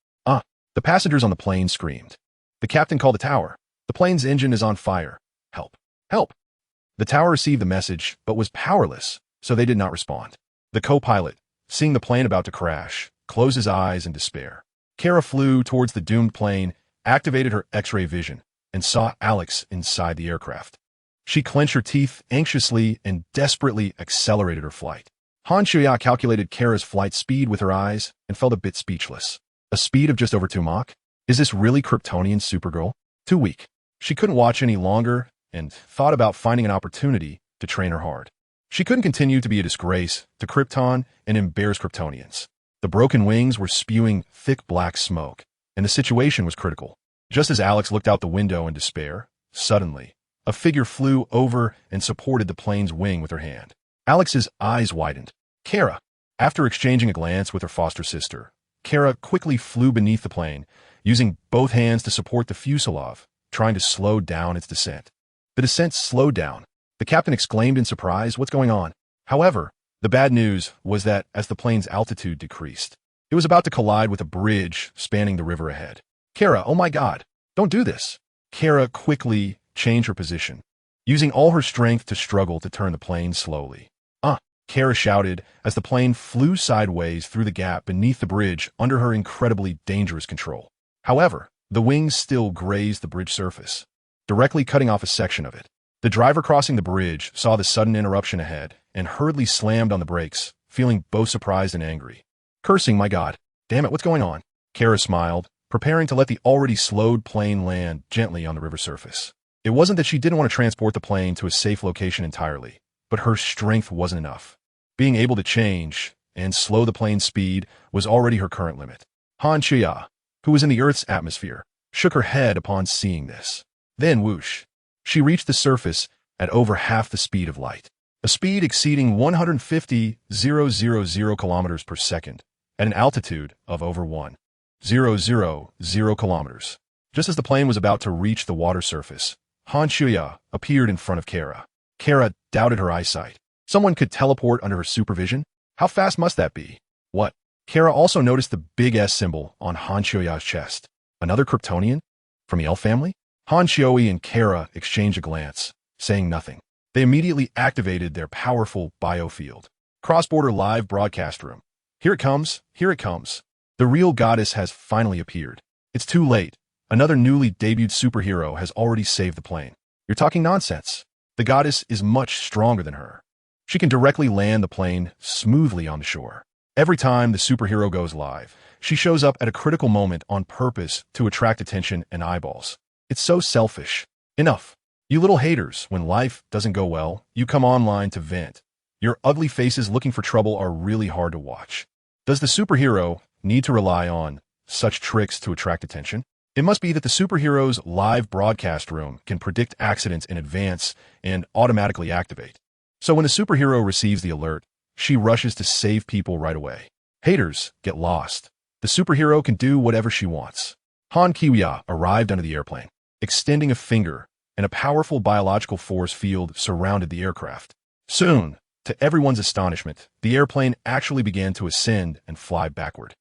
The passengers on the plane screamed. The captain called the tower. The plane's engine is on fire. Help. Help. The tower received the message, but was powerless, so they did not respond. The co-pilot, seeing the plane about to crash, closed his eyes in despair. Kara flew towards the doomed plane, activated her X-ray vision, and saw Alex inside the aircraft. She clenched her teeth anxiously and desperately accelerated her flight. Han Chuya calculated Kara's flight speed with her eyes and felt a bit speechless. A speed of just over 2 Mach? Is this really Kryptonian Supergirl? Too weak. She couldn't watch any longer and thought about finding an opportunity to train her hard. She couldn't continue to be a disgrace to Krypton and embarrass Kryptonians. The broken wings were spewing thick black smoke, and the situation was critical. Just as Alex looked out the window in despair, suddenly, a figure flew over and supported the plane's wing with her hand. Alex's eyes widened. Kara. After exchanging a glance with her foster sister, Kara quickly flew beneath the plane, using both hands to support the fuselage, trying to slow down its descent. The descent slowed down. The captain exclaimed in surprise, "What's going on?" However, the bad news was that as the plane's altitude decreased, it was about to collide with a bridge spanning the river ahead. Kara, oh my God, don't do this. Kara quickly changed her position, using all her strength to struggle to turn the plane slowly. Kara shouted as the plane flew sideways through the gap beneath the bridge under her incredibly dangerous control. However, the wings still grazed the bridge surface, directly cutting off a section of it. The driver crossing the bridge saw the sudden interruption ahead and hurriedly slammed on the brakes, feeling both surprised and angry. Cursing, "My God, damn it, what's going on?" Kara smiled, preparing to let the already slowed plane land gently on the river surface. It wasn't that she didn't want to transport the plane to a safe location entirely, but her strength wasn't enough. Being able to change and slow the plane's speed was already her current limit. Han Chuya, who was in the Earth's atmosphere, shook her head upon seeing this. Then whoosh, she reached the surface at over half the speed of light, a speed exceeding 150,000 kilometers per second at an altitude of over 1,000 kilometers. Just as the plane was about to reach the water surface, Han Chuya appeared in front of Kara. Kara doubted her eyesight. Someone could teleport under her supervision? How fast must that be? What? Kara also noticed the big S symbol on Han Chuya's chest. Another Kryptonian? From the elf family? Han Chioi and Kara exchanged a glance, saying nothing. They immediately activated their powerful biofield. Cross-border live broadcast room. Here it comes, here it comes. The real goddess has finally appeared. It's too late. Another newly debuted superhero has already saved the plane. You're talking nonsense. The goddess is much stronger than her. She can directly land the plane smoothly on the shore. Every time the superhero goes live, she shows up at a critical moment on purpose to attract attention and eyeballs. It's so selfish. Enough. You little haters, when life doesn't go well, you come online to vent. Your ugly faces looking for trouble are really hard to watch. Does the superhero need to rely on such tricks to attract attention? It must be that the superhero's live broadcast room can predict accidents in advance and automatically activate. So when the superhero receives the alert, she rushes to save people right away. Haters get lost. The superhero can do whatever she wants. Han Kiwya arrived under the airplane, extending a finger, and a powerful biological force field surrounded the aircraft. Soon, to everyone's astonishment, the airplane actually began to ascend and fly backward.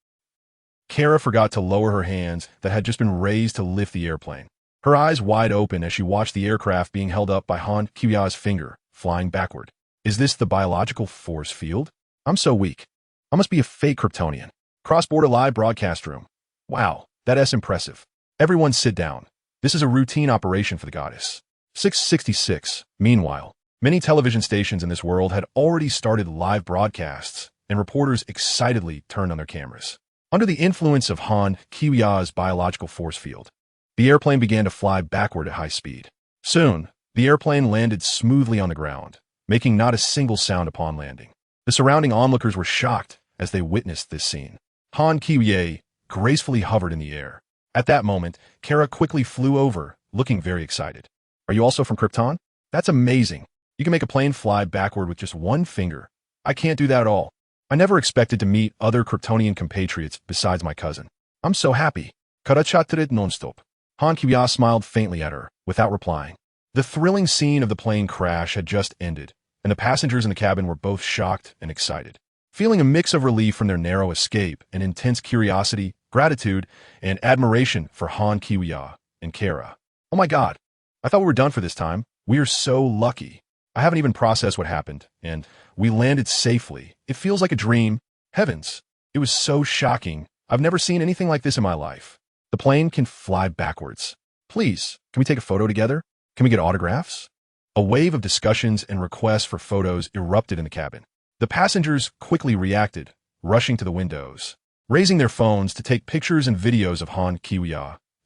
Kara forgot to lower her hands that had just been raised to lift the airplane. Her eyes wide open as she watched the aircraft being held up by Han Kiwya's finger, flying backward. Is this the biological force field? I'm so weak. I must be a fake Kryptonian. Cross-border live broadcast room. Wow, that's impressive. Everyone sit down. This is a routine operation for the goddess. 666. Meanwhile, many television stations in this world had already started live broadcasts, and reporters excitedly turned on their cameras. Under the influence of Han Kiwia's biological force field, the airplane began to fly backward at high speed. Soon, the airplane landed smoothly on the ground, making not a single sound upon landing. The surrounding onlookers were shocked as they witnessed this scene. Han Kiwie gracefully hovered in the air. At that moment, Kara quickly flew over, looking very excited. Are you also from Krypton? That's amazing. You can make a plane fly backward with just one finger. I can't do that at all. I never expected to meet other Kryptonian compatriots besides my cousin. I'm so happy. Kara chattered non-stop. Han Kiwi smiled faintly at her, without replying. The thrilling scene of the plane crash had just ended, and the passengers in the cabin were both shocked and excited. Feeling a mix of relief from their narrow escape and intense curiosity, gratitude, and admiration for Han Kiwi and Kara. Oh my god, I thought we were done for this time. We are so lucky. I haven't even processed what happened, and we landed safely. It feels like a dream. Heavens, it was so shocking. I've never seen anything like this in my life. The plane can fly backwards. Please, can we take a photo together? Can we get autographs? A wave of discussions and requests for photos erupted in the cabin. The passengers quickly reacted, rushing to the windows, raising their phones to take pictures and videos of Han Kiwi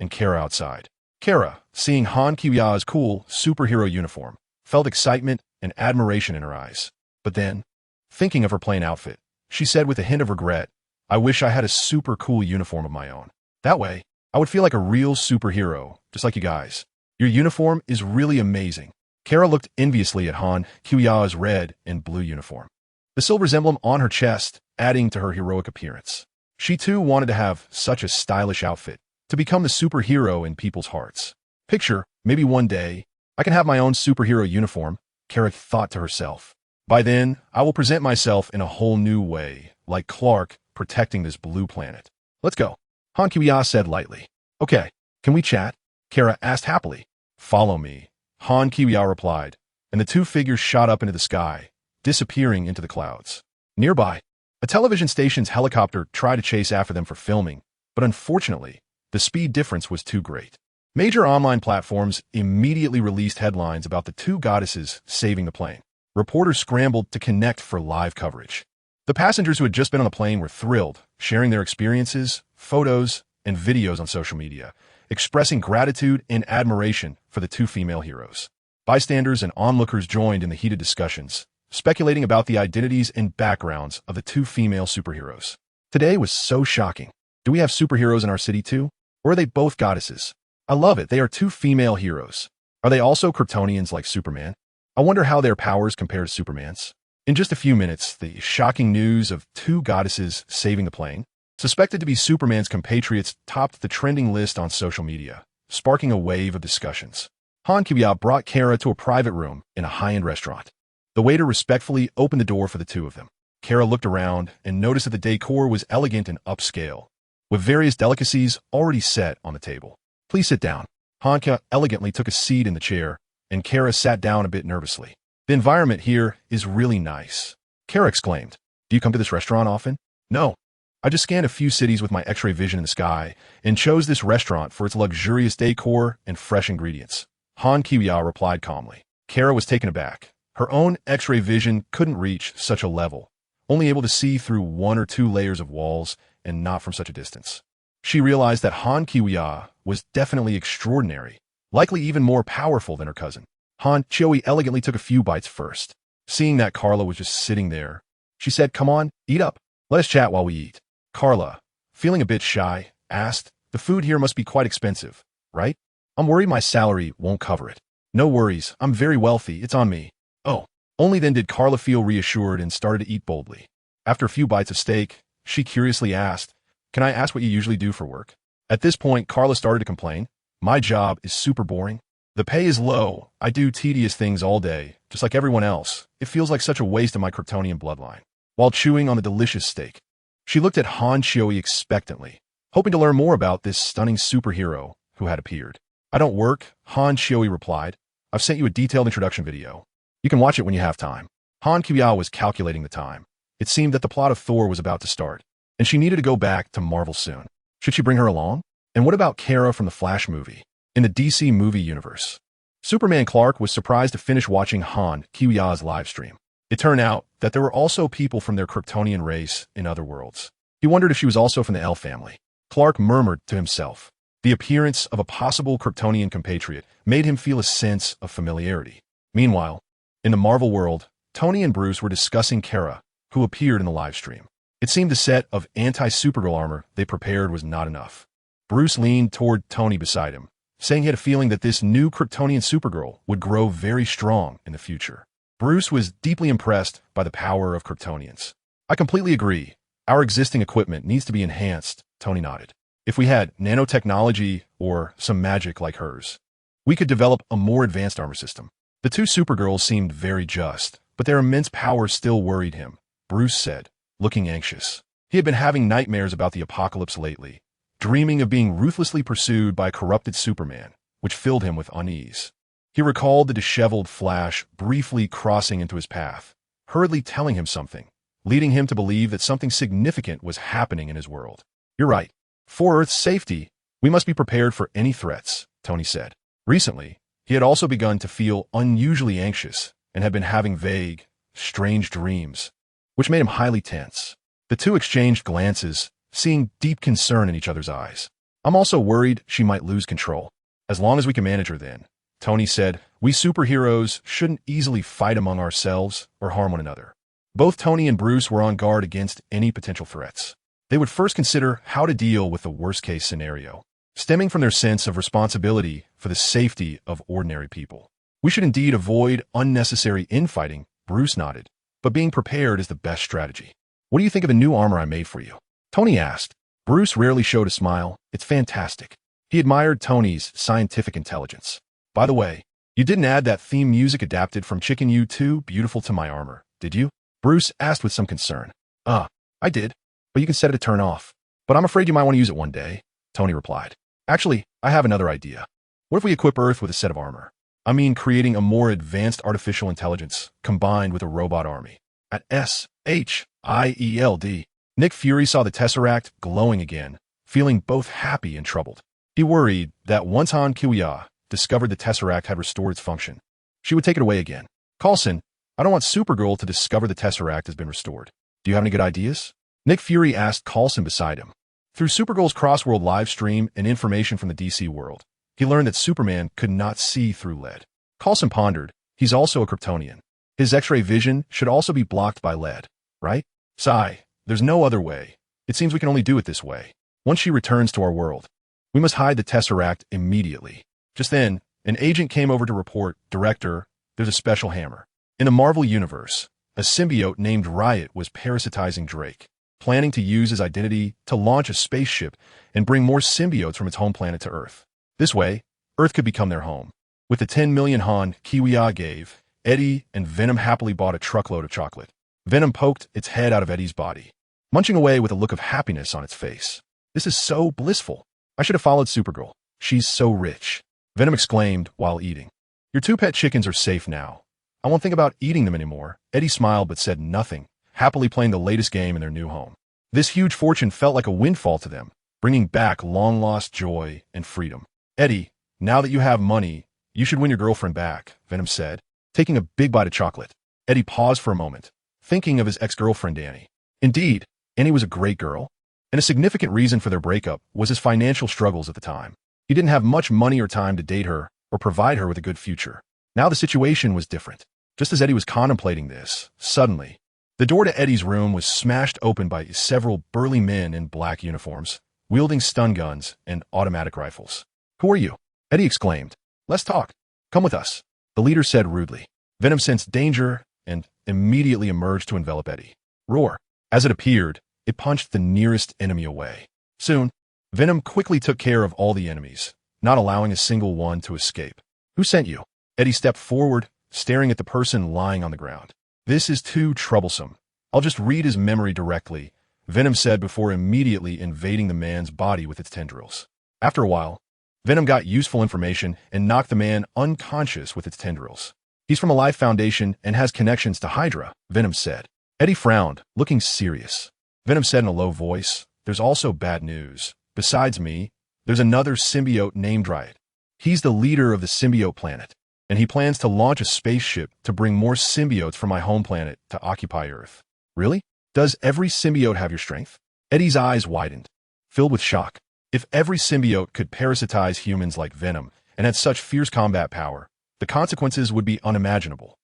and Kara outside. Kara, seeing Han Kiwi's cool superhero uniform, felt excitement and admiration in her eyes. But then, thinking of her plain outfit, she said with a hint of regret, I wish I had a super cool uniform of my own. That way, I would feel like a real superhero, just like you guys. Your uniform is really amazing. Kara looked enviously at Han Kiwi's red and blue uniform, the silver's emblem on her chest, adding to her heroic appearance. She too wanted to have such a stylish outfit, to become the superhero in people's hearts. Picture, maybe one day, I can have my own superhero uniform, Kara thought to herself. By then, I will present myself in a whole new way, like Clark protecting this blue planet. Let's go, Han Kiwi said lightly. Okay, can we chat? Kara asked happily. Follow me, Han Kiwi replied, and the two figures shot up into the sky, disappearing into the clouds. Nearby, a television station's helicopter tried to chase after them for filming, but unfortunately, the speed difference was too great. Major online platforms immediately released headlines about the two goddesses saving the plane. Reporters scrambled to connect for live coverage. The passengers who had just been on the plane were thrilled, sharing their experiences, photos, and videos on social media, expressing gratitude and admiration for the two female heroes. Bystanders and onlookers joined in the heated discussions, speculating about the identities and backgrounds of the two female superheroes. Today was so shocking. Do we have superheroes in our city too? Or are they both goddesses? I love it. They are two female heroes. Are they also Kryptonians like Superman? I wonder how their powers compare to Superman's. In just a few minutes, the shocking news of two goddesses saving the plane, suspected to be Superman's compatriots, topped the trending list on social media, sparking a wave of discussions. Han Kiwi brought Kara to a private room in a high-end restaurant. The waiter respectfully opened the door for the two of them. Kara looked around and noticed that the decor was elegant and upscale, with various delicacies already set on the table. Please sit down. Hanka elegantly took a seat in the chair, and Kara sat down a bit nervously. The environment here is really nice. Kara exclaimed. Do you come to this restaurant often? No. I just scanned a few cities with my X-ray vision in the sky and chose this restaurant for its luxurious decor and fresh ingredients. Han Kiwi replied calmly. Kara was taken aback. Her own X-ray vision couldn't reach such a level, only able to see through 1 or 2 layers of walls and not from such a distance. She realized that Han Kiwi was definitely extraordinary, likely even more powerful than her cousin. Han Kiwi elegantly took a few bites first. Seeing that Carla was just sitting there, she said, Come on, eat up. Let us chat while we eat. Carla, feeling a bit shy, asked, The food here must be quite expensive, right? I'm worried my salary won't cover it. No worries, I'm very wealthy, it's on me. Oh, only then did Carla feel reassured and started to eat boldly. After a few bites of steak, she curiously asked, Can I ask what you usually do for work? At this point, Carla started to complain. My job is super boring. The pay is low. I do tedious things all day, just like everyone else. It feels like such a waste of my Kryptonian bloodline. While chewing on the delicious steak, she looked at Han Chioi expectantly, hoping to learn more about this stunning superhero who had appeared. I don't work, Han Chioi replied. I've sent you a detailed introduction video. You can watch it when you have time. Han Kiwi was calculating the time. It seemed that the plot of Thor was about to start, and she needed to go back to Marvel soon. Should she bring her along? And what about Kara from the Flash movie? In the DC movie universe, Superman Clark was surprised to finish watching Han Kiwi's live stream. It turned out that there were also people from their Kryptonian race in other worlds. He wondered if she was also from the L family. Clark murmured to himself. The appearance of a possible Kryptonian compatriot made him feel a sense of familiarity. Meanwhile, in the Marvel world, Tony and Bruce were discussing Kara, who appeared in the live stream. It seemed the set of anti-Supergirl armor they prepared was not enough. Bruce leaned toward Tony beside him, saying he had a feeling that this new Kryptonian Supergirl would grow very strong in the future. Bruce was deeply impressed by the power of Kryptonians. I completely agree. Our existing equipment needs to be enhanced, Tony nodded. If we had nanotechnology or some magic like hers, we could develop a more advanced armor system. The two Supergirls seemed very just, but their immense power still worried him, Bruce said, looking anxious. He had been having nightmares about the apocalypse lately, dreaming of being ruthlessly pursued by a corrupted Superman, which filled him with unease. He recalled the disheveled Flash briefly crossing into his path, hurriedly telling him something, leading him to believe that something significant was happening in his world. You're right. For Earth's safety, we must be prepared for any threats, Tony said. Recently, he had also begun to feel unusually anxious and had been having vague, strange dreams, which made him highly tense. The two exchanged glances, seeing deep concern in each other's eyes. I'm also worried she might lose control. As long as we can manage her then, Tony said, we superheroes shouldn't easily fight among ourselves or harm one another. Both Tony and Bruce were on guard against any potential threats. They would first consider how to deal with the worst-case scenario, stemming from their sense of responsibility for the safety of ordinary people. We should indeed avoid unnecessary infighting, Bruce nodded, but being prepared is the best strategy. What do you think of the new armor I made for you? Tony asked. Bruce rarely showed a smile. It's fantastic. He admired Tony's scientific intelligence. By the way, you didn't add that theme music adapted from Chicken U2 Beautiful to my armor, did you? Bruce asked with some concern. I did, but you can set it to turn off. But I'm afraid you might want to use it one day, Tony replied. Actually, I have another idea. What if we equip Earth with a set of armor? I mean creating a more advanced artificial intelligence combined with a robot army. At SHIELD, Nick Fury saw the Tesseract glowing again, feeling both happy and troubled. He worried that once Han Kiwiya discovered the Tesseract had restored its function, she would take it away again. Coulson, I don't want Supergirl to discover the Tesseract has been restored. Do you have any good ideas? Nick Fury asked Coulson beside him. Through Supergirl's Crossworld live stream and information from the DC world, he learned that Superman could not see through lead. Coulson pondered. He's also a Kryptonian. His X-ray vision should also be blocked by lead, right? Sigh, there's no other way. It seems we can only do it this way. Once she returns to our world, we must hide the Tesseract immediately. Just then, an agent came over to report, Director, there's a special hammer. In the Marvel Universe, a symbiote named Riot was parasitizing Drake, planning to use his identity to launch a spaceship and bring more symbiotes from its home planet to Earth. This way, Earth could become their home. With the 10 million Han Kiwiya gave, Eddie and Venom happily bought a truckload of chocolate. Venom poked its head out of Eddie's body, munching away with a look of happiness on its face. This is so blissful. I should have followed Supergirl. She's so rich. Venom exclaimed while eating. Your two pet chickens are safe now. I won't think about eating them anymore. Eddie smiled but said nothing, happily playing the latest game in their new home. This huge fortune felt like a windfall to them, bringing back long-lost joy and freedom. Eddie, now that you have money, you should win your girlfriend back, Venom said, taking a big bite of chocolate. Eddie paused for a moment, thinking of his ex-girlfriend Annie. Indeed, Annie was a great girl, and a significant reason for their breakup was his financial struggles at the time. He didn't have much money or time to date her or provide her with a good future. Now the situation was different. Just as Eddie was contemplating this, suddenly, the door to Eddie's room was smashed open by several burly men in black uniforms, wielding stun guns and automatic rifles. Who are you? Eddie exclaimed. Let's talk. Come with us, the leader said rudely. Venom sensed danger and immediately emerged to envelop Eddie. Roar. As it appeared, it punched the nearest enemy away. Soon, Venom quickly took care of all the enemies, not allowing a single one to escape. Who sent you? Eddie stepped forward, staring at the person lying on the ground. This is too troublesome. I'll just read his memory directly, Venom said before immediately invading the man's body with its tendrils. After a while, Venom got useful information and knocked the man unconscious with its tendrils. He's from a Life Foundation and has connections to Hydra, Venom said. Eddie frowned, looking serious. Venom said in a low voice, there's also bad news. Besides me, there's another symbiote named Riot. He's the leader of the symbiote planet, and he plans to launch a spaceship to bring more symbiotes from my home planet to occupy Earth. Really? Does every symbiote have your strength? Eddie's eyes widened, filled with shock. If every symbiote could parasitize humans like Venom and had such fierce combat power, the consequences would be unimaginable.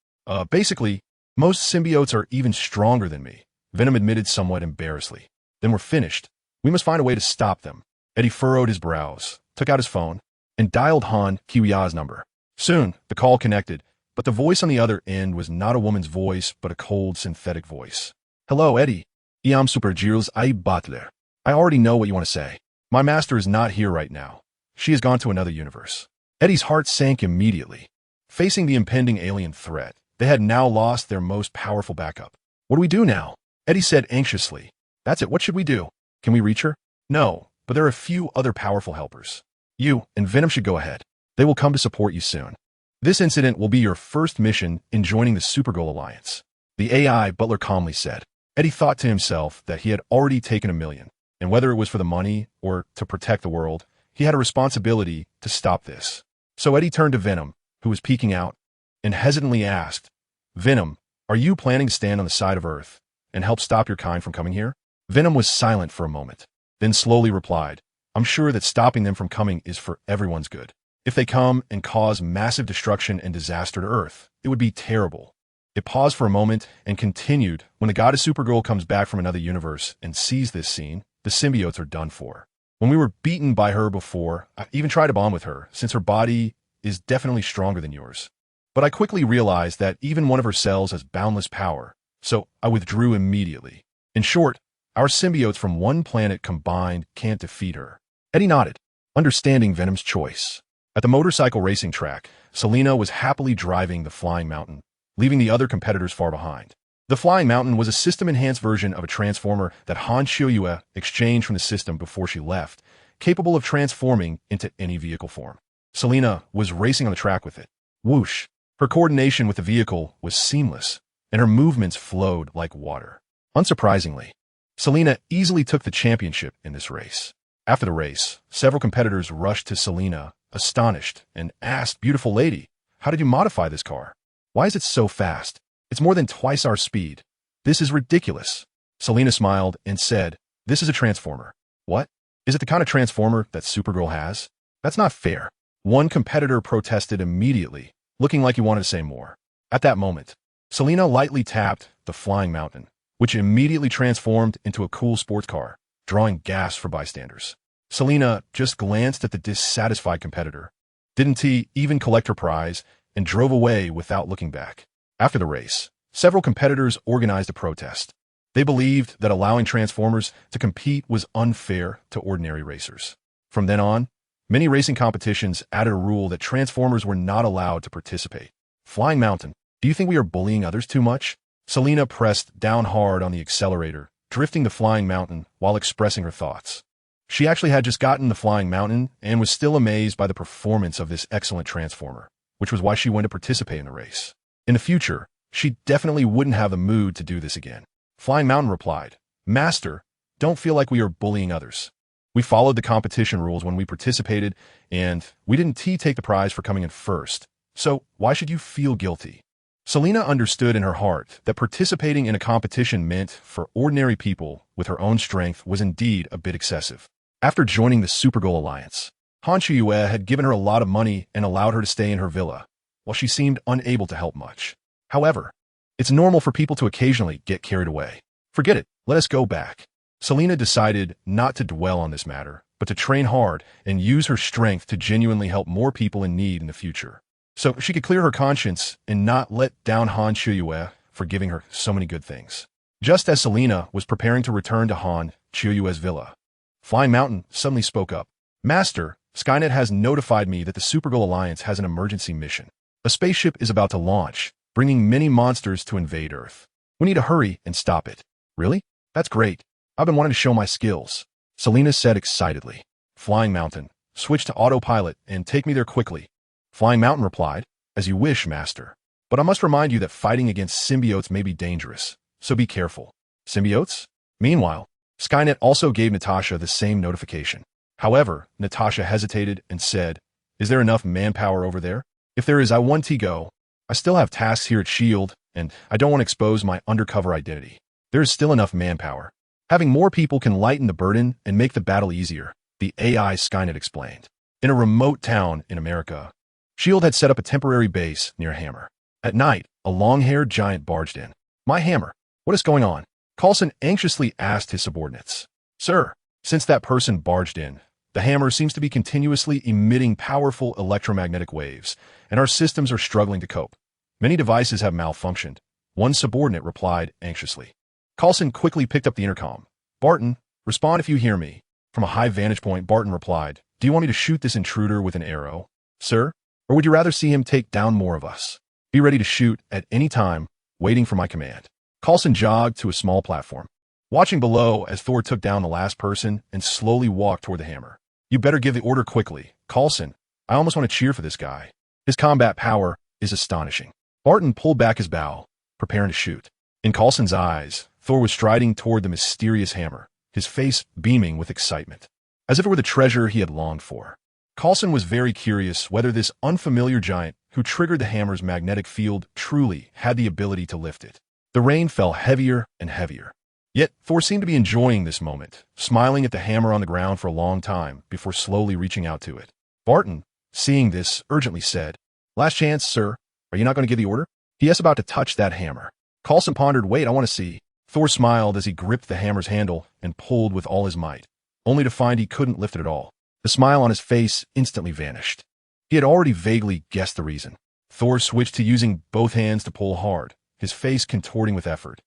Basically, most symbiotes are even stronger than me, Venom admitted somewhat embarrassedly. Then we're finished. We must find a way to stop them. Eddie furrowed his brows, took out his phone, and dialed Han Kiwia's number. Soon, the call connected, but the voice on the other end was not a woman's voice, but a cold, synthetic voice. Hello, Eddie. I'm Supergirl Starts. I already know what you want to say. My master is not here right now. She has gone to another universe. Eddie's heart sank immediately. Facing the impending alien threat, they had now lost their most powerful backup. What do we do now? Eddie said anxiously. That's it. What should we do? Can we reach her? No, but there are a few other powerful helpers. You and Venom should go ahead. They will come to support you soon. This incident will be your first mission in joining the Supergirl Alliance. The AI butler calmly said. Eddie thought to himself that he had already taken $1 million, and whether it was for the money or to protect the world, he had a responsibility to stop this. So Eddie turned to Venom, who was peeking out, and hesitantly asked, Venom, are you planning to stand on the side of Earth and help stop your kind from coming here? Venom was silent for a moment, then slowly replied, I'm sure that stopping them from coming is for everyone's good. If they come and cause massive destruction and disaster to Earth, it would be terrible. It paused for a moment and continued, when the goddess Supergirl comes back from another universe and sees this scene, the symbiotes are done for. When we were beaten by her before, I even tried to bond with her, since her body is definitely stronger than yours. But I quickly realized that even one of her cells has boundless power, so I withdrew immediately. In short, our symbiotes from one planet combined can't defeat her. Eddie nodded, understanding Venom's choice. At the motorcycle racing track, Selina was happily driving the Flying Mountain, leaving the other competitors far behind. The Flying Mountain was a system-enhanced version of a transformer that Han Qiuyue exchanged from the system before she left, capable of transforming into any vehicle form. Selina was racing on the track with it. Whoosh! Her coordination with the vehicle was seamless, and her movements flowed like water. Unsurprisingly, Selina easily took the championship in this race. After the race, several competitors rushed to Selina, astonished, and asked, Beautiful lady, how did you modify this car? Why is it so fast? It's more than twice our speed. This is ridiculous. Selina smiled and said, This is a transformer. What? Is it the kind of transformer that Supergirl has? That's not fair. One competitor protested immediately, looking like he wanted to say more. At that moment, Selina lightly tapped the Flying Mountain, which immediately transformed into a cool sports car, drawing gas for bystanders. Selina just glanced at the dissatisfied competitor, didn't he even collect her prize, and drove away without looking back. After the race, several competitors organized a protest. They believed that allowing Transformers to compete was unfair to ordinary racers. From then on, many racing competitions added a rule that Transformers were not allowed to participate. Flying Mountain, do you think we are bullying others too much? Selina pressed down hard on the accelerator, drifting the Flying Mountain while expressing her thoughts. She actually had just gotten the Flying Mountain and was still amazed by the performance of this excellent Transformer, which was why she went to participate in the race. In the future, she definitely wouldn't have the mood to do this again. Flying Mountain replied, Master, don't feel like we are bullying others. We followed the competition rules when we participated, and we didn't take the prize for coming in first. So why should you feel guilty? Selina understood in her heart that participating in a competition meant for ordinary people with her own strength was indeed a bit excessive. After joining the Supergirl Alliance, Han Qiuyue had given her a lot of money and allowed her to stay in her villa, while she seemed unable to help much. However, it's normal for people to occasionally get carried away. Forget it, let us go back. Selina decided not to dwell on this matter, but to train hard and use her strength to genuinely help more people in need in the future, so she could clear her conscience and not let down Han Qiuyue for giving her so many good things. Just as Selina was preparing to return to Han Qiuyue's villa, Flying Mountain suddenly spoke up. Master, Skynet has notified me that the Supergirl Alliance has an emergency mission. A spaceship is about to launch, bringing many monsters to invade Earth. We need to hurry and stop it. Really? That's great. I've been wanting to show my skills, Selina said excitedly. Flying Mountain, switch to autopilot and take me there quickly. Flying Mountain replied, As you wish, Master. But I must remind you that fighting against symbiotes may be dangerous, so be careful. Symbiotes? Meanwhile, Skynet also gave Natasha the same notification. However, Natasha hesitated and said, Is there enough manpower over there? If there is, I want to go. I still have tasks here at S.H.I.E.L.D., and I don't want to expose my undercover identity. There is still enough manpower. Having more people can lighten the burden and make the battle easier, the AI Skynet explained. In a remote town in America, S.H.I.E.L.D. had set up a temporary base near Hammer. At night, a long-haired giant barged in. "My Hammer, what is going on?" Coulson anxiously asked his subordinates. "Sir," since that person barged in, "the Hammer seems to be continuously emitting powerful electromagnetic waves, and our systems are struggling to cope. Many devices have malfunctioned," one subordinate replied anxiously. Coulson quickly picked up the intercom. "Barton, respond if you hear me." From a high vantage point, Barton replied, "Do you want me to shoot this intruder with an arrow, sir? Or would you rather see him take down more of us? Be ready to shoot at any time, waiting for my command." Coulson jogged to a small platform, watching below as Thor took down the last person and slowly walked toward the Hammer. "You better give the order quickly, Coulson. I almost want to cheer for this guy. His combat power is astonishing." Barton pulled back his bow, preparing to shoot. In Coulson's eyes, Thor was striding toward the mysterious Hammer, his face beaming with excitement, as if it were the treasure he had longed for. Coulson was very curious whether this unfamiliar giant who triggered the Hammer's magnetic field truly had the ability to lift it. The rain fell heavier and heavier. Yet Thor seemed to be enjoying this moment, smiling at the Hammer on the ground for a long time before slowly reaching out to it. Barton, seeing this, urgently said, "Last chance, sir. Are you not going to give the order?" He is about to touch that Hammer. Coulson pondered, "Wait, I want to see." Thor smiled as he gripped the Hammer's handle and pulled with all his might, only to find he couldn't lift it at all. The smile on his face instantly vanished. He had already vaguely guessed the reason. Thor switched to using both hands to pull hard, his face contorting with effort.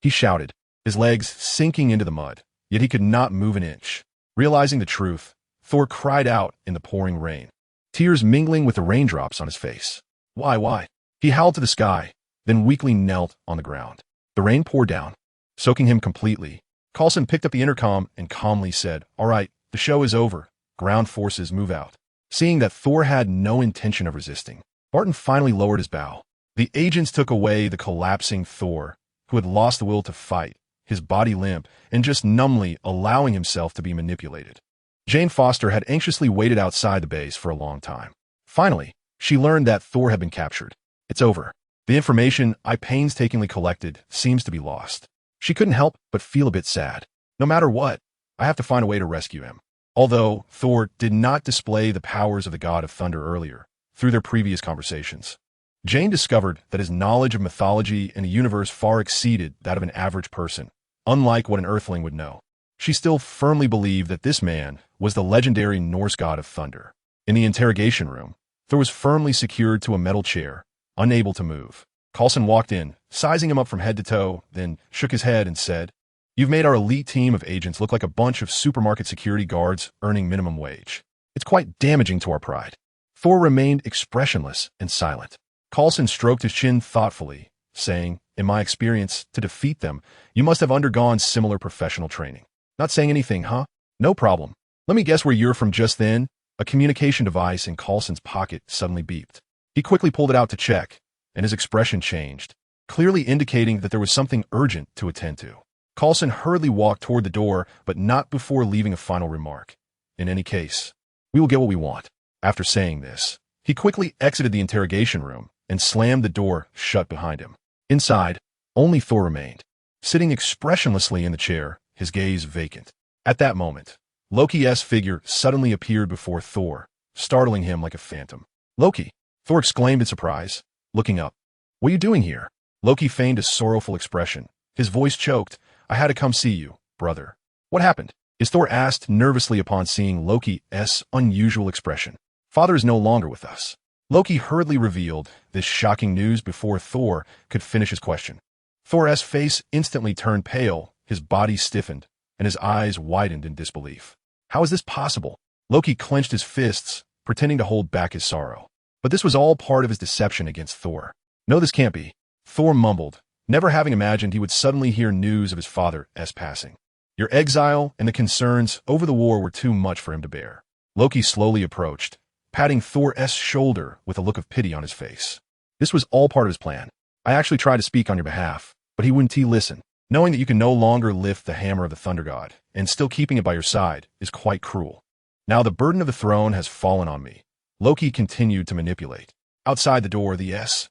He shouted, his legs sinking into the mud, yet he could not move an inch. Realizing the truth, Thor cried out in the pouring rain, tears mingling with the raindrops on his face. Why? He howled to the sky, then weakly knelt on the ground. The rain poured down, soaking him completely. Coulson picked up the intercom and calmly said, "All right, the show is over. Ground forces move out." Seeing that Thor had no intention of resisting, Barton finally lowered his bow. The agents took away the collapsing Thor, who had lost the will to fight, his body limp, and just numbly allowing himself to be manipulated. Jane Foster had anxiously waited outside the base for a long time. Finally, she learned that Thor had been captured. "It's over. The information I painstakingly collected seems to be lost." She couldn't help but feel a bit sad. No matter what, I have to find a way to rescue him. Although Thor did not display the powers of the god of thunder earlier, through their previous conversations, Jane discovered that his knowledge of mythology and the universe far exceeded that of an average person, unlike what an earthling would know. She still firmly believed that this man was the legendary Norse god of thunder. In the interrogation room, Thor was firmly secured to a metal chair, unable to move. Coulson walked in, sizing him up from head to toe, then shook his head and said, "You've made our elite team of agents look like a bunch of supermarket security guards earning minimum wage. It's quite damaging to our pride." Thor remained expressionless and silent. Coulson stroked his chin thoughtfully, saying, "In my experience, to defeat them, you must have undergone similar professional training." "Not saying anything, huh? No problem. Let me guess where you're from." Just then, a communication device in Coulson's pocket suddenly beeped. He quickly pulled it out to check, and his expression changed, clearly indicating that there was something urgent to attend to. Coulson hurriedly walked toward the door, but not before leaving a final remark. "In any case, we will get what we want." After saying this, he quickly exited the interrogation room and slammed the door shut behind him. Inside, only Thor remained, sitting expressionlessly in the chair, his gaze vacant. At that moment, Loki's figure suddenly appeared before Thor, startling him like a phantom. "Loki!" Thor exclaimed in surprise, looking up. "What are you doing here?" Loki feigned a sorrowful expression. His voice choked. "I had to come see you, brother." "What happened?" Thor asked nervously upon seeing Loki's unusual expression. "Father is no longer with us." Loki hurriedly revealed this shocking news before Thor could finish his question. Thor's face instantly turned pale, his body stiffened, and his eyes widened in disbelief. How is this possible? Loki clenched his fists, pretending to hold back his sorrow. But this was all part of his deception against Thor. "No, this can't be," Thor mumbled, never having imagined he would suddenly hear news of his father's passing. Your exile and the concerns over the war were too much for him to bear. Loki slowly approached, patting Thor's shoulder with a look of pity on his face. "This was all part of his plan. I actually tried to speak on your behalf, but he wouldn't listen. Knowing that you can no longer lift the hammer of the Thunder God, and still keeping it by your side, is quite cruel. Now the burden of the throne has fallen on me." Loki continued to manipulate. Outside the door, the S.H.I.E.L.D.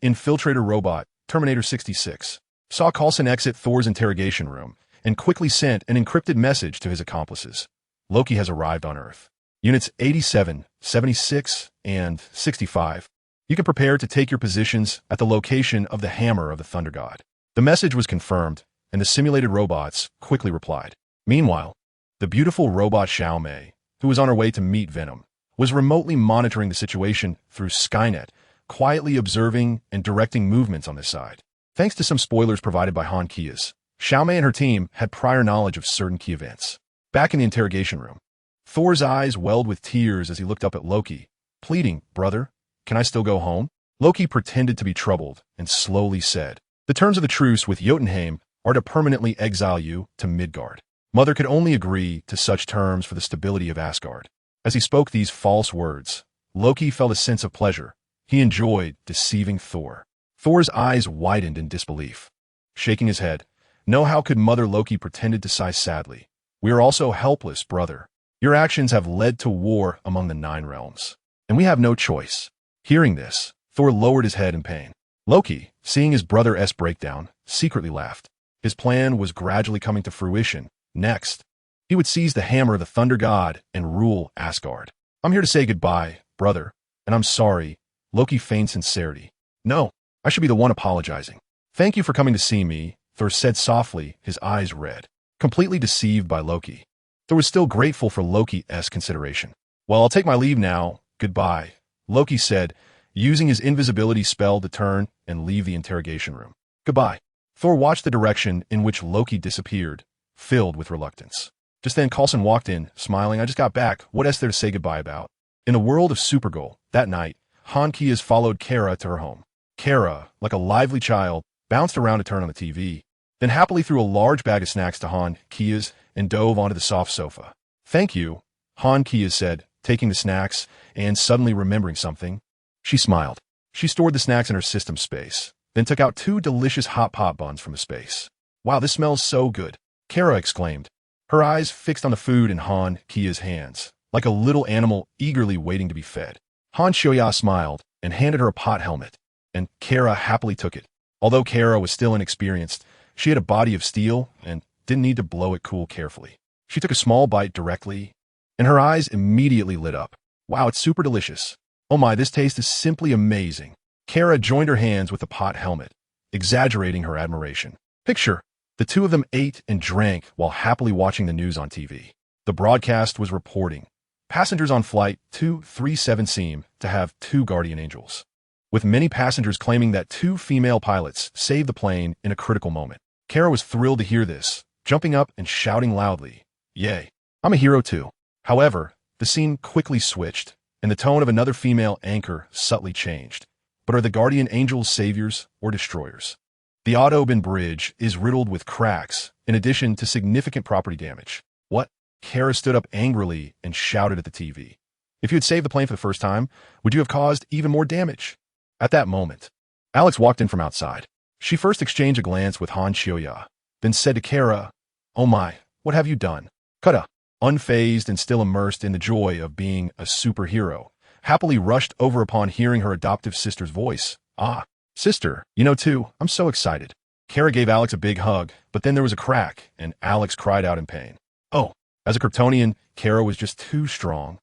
infiltrator robot, Terminator 66, saw Coulson exit Thor's interrogation room and quickly sent an encrypted message to his accomplices. Loki has arrived on Earth. Units 87, 76, and 65. You can prepare to take your positions at the location of the hammer of the Thunder God. The message was confirmed, and the simulated robots quickly replied. Meanwhile, the beautiful robot Xiao Mei, who was on her way to meet Venom, was remotely monitoring the situation through Skynet, quietly observing and directing movements on this side. Thanks to some spoilers provided by Han Kias, Xiao Mei and her team had prior knowledge of certain key events. Back in the interrogation room, Thor's eyes welled with tears as he looked up at Loki, pleading, "Brother, can I still go home?" Loki pretended to be troubled and slowly said, "The terms of the truce with Jotunheim are to permanently exile you to Midgard. Mother could only agree to such terms for the stability of Asgard." As he spoke these false words, Loki felt a sense of pleasure. He enjoyed deceiving Thor. Thor's eyes widened in disbelief. Shaking his head, "No, how could Mother?" Loki pretended to sigh sadly. "We are also helpless, brother. Your actions have led to war among the 9 realms, and we have no choice." Hearing this, Thor lowered his head in pain. Loki, seeing his brother's breakdown, secretly laughed. His plan was gradually coming to fruition. Next, he would seize the hammer of the Thunder God and rule Asgard. "I'm here to say goodbye, brother, and I'm sorry." Loki feigned sincerity. "No, I should be the one apologizing. Thank you for coming to see me," Thor said softly, his eyes red. Completely deceived by Loki, Thor was still grateful for Loki's consideration. "Well, I'll take my leave now. Goodbye," Loki said, using his invisibility spell to turn and leave the interrogation room. "Goodbye." Thor watched the direction in which Loki disappeared, filled with reluctance. Just then Coulson walked in, smiling. "I just got back. What is there to say goodbye about?" In the world of Supergirl, that night, Han Kias followed Kara to her home. Kara, like a lively child, bounced around to turn on the TV, then happily threw a large bag of snacks to Han Kias and dove onto the soft sofa. "Thank you," Han Kias said, taking the snacks and suddenly remembering something. She smiled. She stored the snacks in her system space, then took out 2 delicious hot pot buns from the space. "Wow, this smells so good," Kara exclaimed, her eyes fixed on the food in Han Kia's hands, like a little animal eagerly waiting to be fed. Han Xiaoya smiled and handed her a pot helmet, and Kara happily took it. Although Kara was still inexperienced, she had a body of steel and didn't need to blow it cool carefully. She took a small bite directly, and her eyes immediately lit up. "Wow, it's super delicious. Oh my, this taste is simply amazing." Kara joined her hands with the pot helmet, exaggerating her admiration. Picture, the two of them ate and drank while happily watching the news on TV. The broadcast was reporting, passengers on Flight 237 seem to have 2 guardian angels, with many passengers claiming that 2 female pilots saved the plane in a critical moment. Kara was thrilled to hear this, jumping up and shouting loudly, "Yay, I'm a hero too." However, the scene quickly switched, and the tone of another female anchor subtly changed. But are the guardian angels saviors or destroyers? The Audubon Bridge is riddled with cracks, in addition to significant property damage. "What?" Kara stood up angrily and shouted at the TV. "If you had saved the plane for the first time, would you have caused even more damage?" At that moment, Alex walked in from outside. She first exchanged a glance with Han Xiaoya, then said to Kara, "Oh my, what have you done?" Kara, unfazed and still immersed in the joy of being a superhero, happily rushed over upon hearing her adoptive sister's voice. "Ah, sister, you know too, I'm so excited." Kara gave Alex a big hug, but then there was a crack, and Alex cried out in pain. Oh, as a Kryptonian, Kara was just too strong,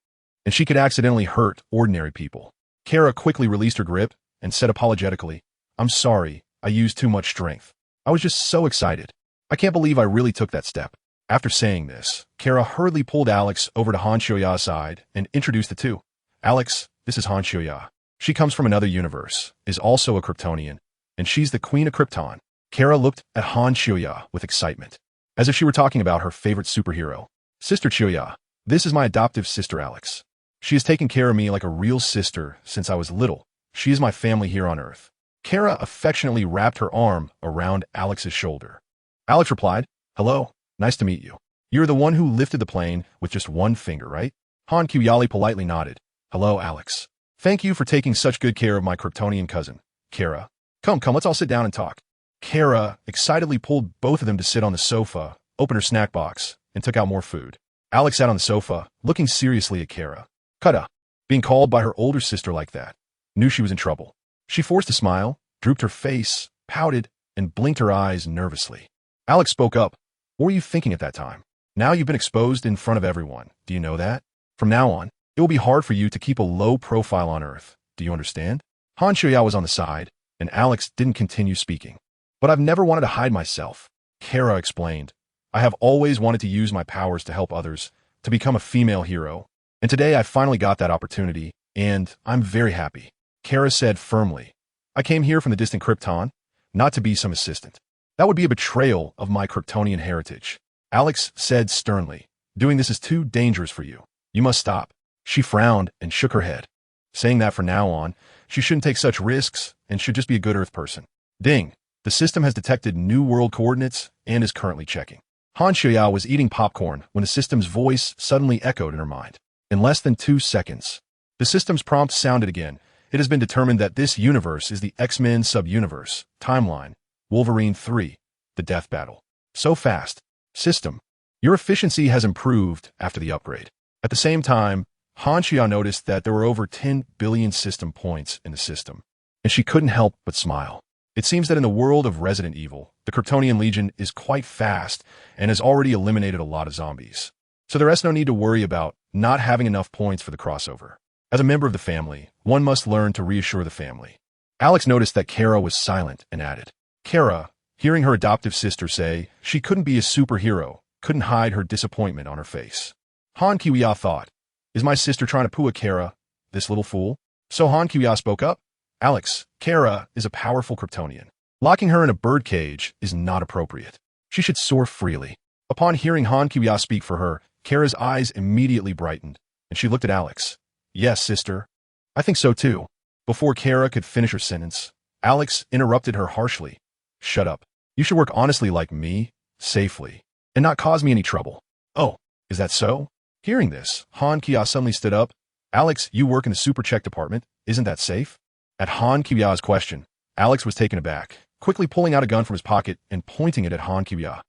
and she could accidentally hurt ordinary people. Kara quickly released her grip and said apologetically, "I'm sorry, I used too much strength. I was just so excited. I can't believe I really took that step." After saying this, Kara hurriedly pulled Alex over to Han Xiaoya's side and introduced the two. "Alex, this is Han Xiaoya. She comes from another universe, is also a Kryptonian, and she's the Queen of Krypton." Kara looked at Han Xiaoya with excitement, as if she were talking about her favorite superhero. "Sister Xiaoya, this is my adoptive sister Alex. She has taken care of me like a real sister since I was little. She is my family here on Earth." Kara affectionately wrapped her arm around Alex's shoulder. Alex replied, "Hello, nice to meet you. You're the one who lifted the plane with just one finger, right?" Han Qiuyali politely nodded. "Hello, Alex. Thank you for taking such good care of my Kryptonian cousin, Kara. Come, let's all sit down and talk." Kara excitedly pulled both of them to sit on the sofa, opened her snack box, and took out more food. Alex sat on the sofa, looking seriously at Kara. Kara, being called by her older sister like that, knew she was in trouble. She forced a smile, drooped her face, pouted, and blinked her eyes nervously. Alex spoke up. What were you thinking at that time? Now you've been exposed in front of everyone. Do you know that? From now on, it will be hard for you to keep a low profile on Earth. Do you understand? Han Xiuyao was on the side, and Alex didn't continue speaking. But I've never wanted to hide myself, Kara explained. I have always wanted to use my powers to help others, to become a female hero. And today I finally got that opportunity, and I'm very happy. Kara said firmly. I came here from the distant Krypton, not to be some assistant. That would be a betrayal of my Kryptonian heritage. Alex said sternly. Doing this is too dangerous for you. You must stop. She frowned and shook her head, saying that from now on, she shouldn't take such risks and should just be a good Earth person. Ding. The system has detected new world coordinates and is currently checking. Han Xiuyao was eating popcorn when the system's voice suddenly echoed in her mind. In less than 2 seconds, the system's prompt sounded again. It has been determined that this universe is the X-Men sub-universe, timeline, Wolverine 3, the death battle. So fast. System. Your efficiency has improved after the upgrade. At the same time, Han Xiuyao noticed that there were over 10 billion system points in the system, and she couldn't help but smile. It seems that in the world of Resident Evil, the Kryptonian Legion is quite fast and has already eliminated a lot of zombies. So there is no need to worry about not having enough points for the crossover. As a member of the family, one must learn to reassure the family. Alex noticed that Kara was silent and added. Kara, hearing her adoptive sister say she couldn't be a superhero, couldn't hide her disappointment on her face. Han Qiuya thought, is my sister trying to poo at Kara, this little fool? So Han Qiuya spoke up. Alex, Kara is a powerful Kryptonian. Locking her in a birdcage is not appropriate. She should soar freely. Upon hearing Han Qiuya speak for her, Kara's eyes immediately brightened, and she looked at Alex. Yes, sister. I think so too. Before Kara could finish her sentence, Alex interrupted her harshly. Shut up. You should work honestly like me, safely, and not cause me any trouble. Oh, is that so? Hearing this, Han Qiuya suddenly stood up. Alex, you work in the super check department. Isn't that safe? At Han Qiuya's question, Alex was taken aback, quickly pulling out a gun from his pocket and pointing it at Han Qiuya.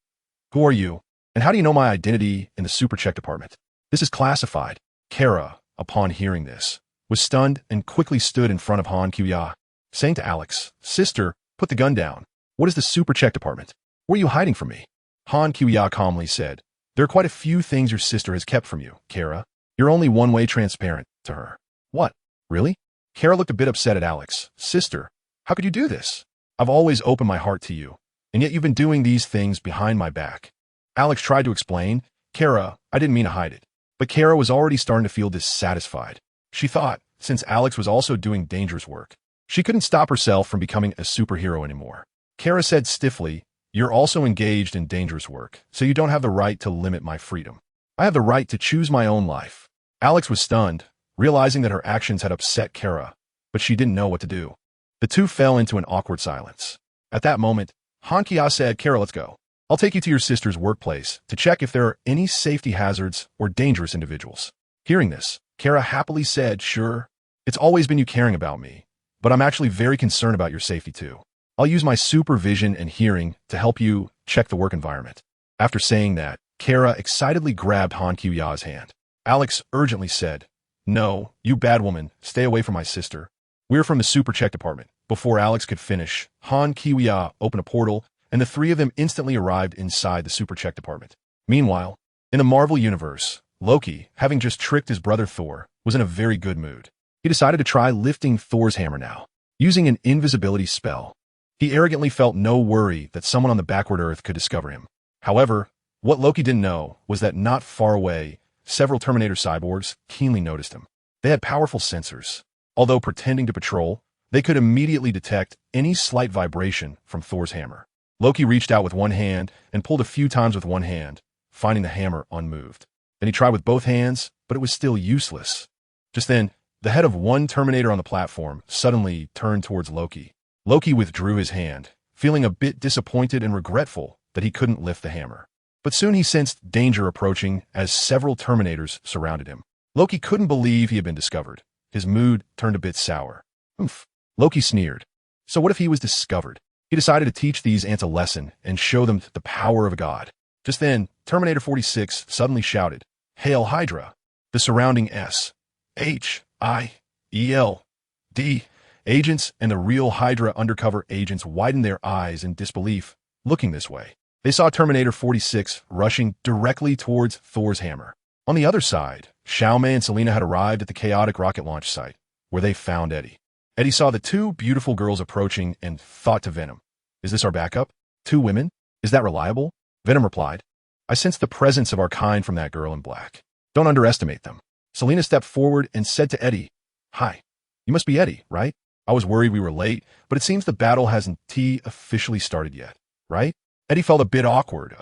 Who are you? And how do you know my identity in the super check department? This is classified. Kara, upon hearing this, was stunned and quickly stood in front of Han Qiuya, saying to Alex, Sister, put the gun down. What is the super check department? What are you hiding from me? Han Qiuya calmly said, There are quite a few things your sister has kept from you, Kara. You're only one-way transparent to her. What? Really? Kara looked a bit upset at Alex. Sister, how could you do this? I've always opened my heart to you, and yet you've been doing these things behind my back. Alex tried to explain. Kara, I didn't mean to hide it. But Kara was already starting to feel dissatisfied. She thought, since Alex was also doing dangerous work, she couldn't stop herself from becoming a superhero anymore. Kara said stiffly, You're also engaged in dangerous work, so you don't have the right to limit my freedom. I have the right to choose my own life. Alex was stunned, realizing that her actions had upset Kara, but she didn't know what to do. The two fell into an awkward silence. At that moment, Han Qiuya said, Kara, let's go. I'll take you to your sister's workplace to check if there are any safety hazards or dangerous individuals. Hearing this, Kara happily said, Sure. It's always been you caring about me, but I'm actually very concerned about your safety too. I'll use my supervision and hearing to help you check the work environment. After saying that, Kara excitedly grabbed Han Qiuya's hand. Alex urgently said, No, you bad woman, stay away from my sister. We're from the super check department. Before Alex could finish, Han Qiuya opened a portal, and the three of them instantly arrived inside the super check department. Meanwhile, in the Marvel universe, Loki, having just tricked his brother Thor, was in a very good mood. He decided to try lifting Thor's hammer now, using an invisibility spell. He arrogantly felt no worry that someone on the backward Earth could discover him. However, what Loki didn't know was that not far away, several Terminator cyborgs keenly noticed him. They had powerful sensors. Although pretending to patrol, they could immediately detect any slight vibration from Thor's hammer. Loki reached out with one hand and pulled a few times with one hand, finding the hammer unmoved. Then he tried with both hands, but it was still useless. Just then, the head of one Terminator on the platform suddenly turned towards Loki. Loki withdrew his hand, feeling a bit disappointed and regretful that he couldn't lift the hammer. But soon he sensed danger approaching as several Terminators surrounded him. Loki couldn't believe he had been discovered. His mood turned a bit sour. Oof. Loki sneered. So what if he was discovered? He decided to teach these ants a lesson and show them the power of a god. Just then, Terminator 46 suddenly shouted, Hail Hydra! The surrounding S, H, I, E, L, D, Agents and the real Hydra undercover agents widened their eyes in disbelief, looking this way. They saw Terminator 46 rushing directly towards Thor's hammer. On the other side, Xiaomei and Selena had arrived at the chaotic rocket launch site, where they found Eddie. Eddie saw the two beautiful girls approaching and thought to Venom, "Is this our backup? Two women? Is that reliable?" Venom replied, "I sense the presence of our kind from that girl in black. Don't underestimate them." Selena stepped forward and said to Eddie, "Hi, you must be Eddie, right? I was worried we were late, but it seems the battle hasn't officially started yet, right?" Eddie felt a bit awkward.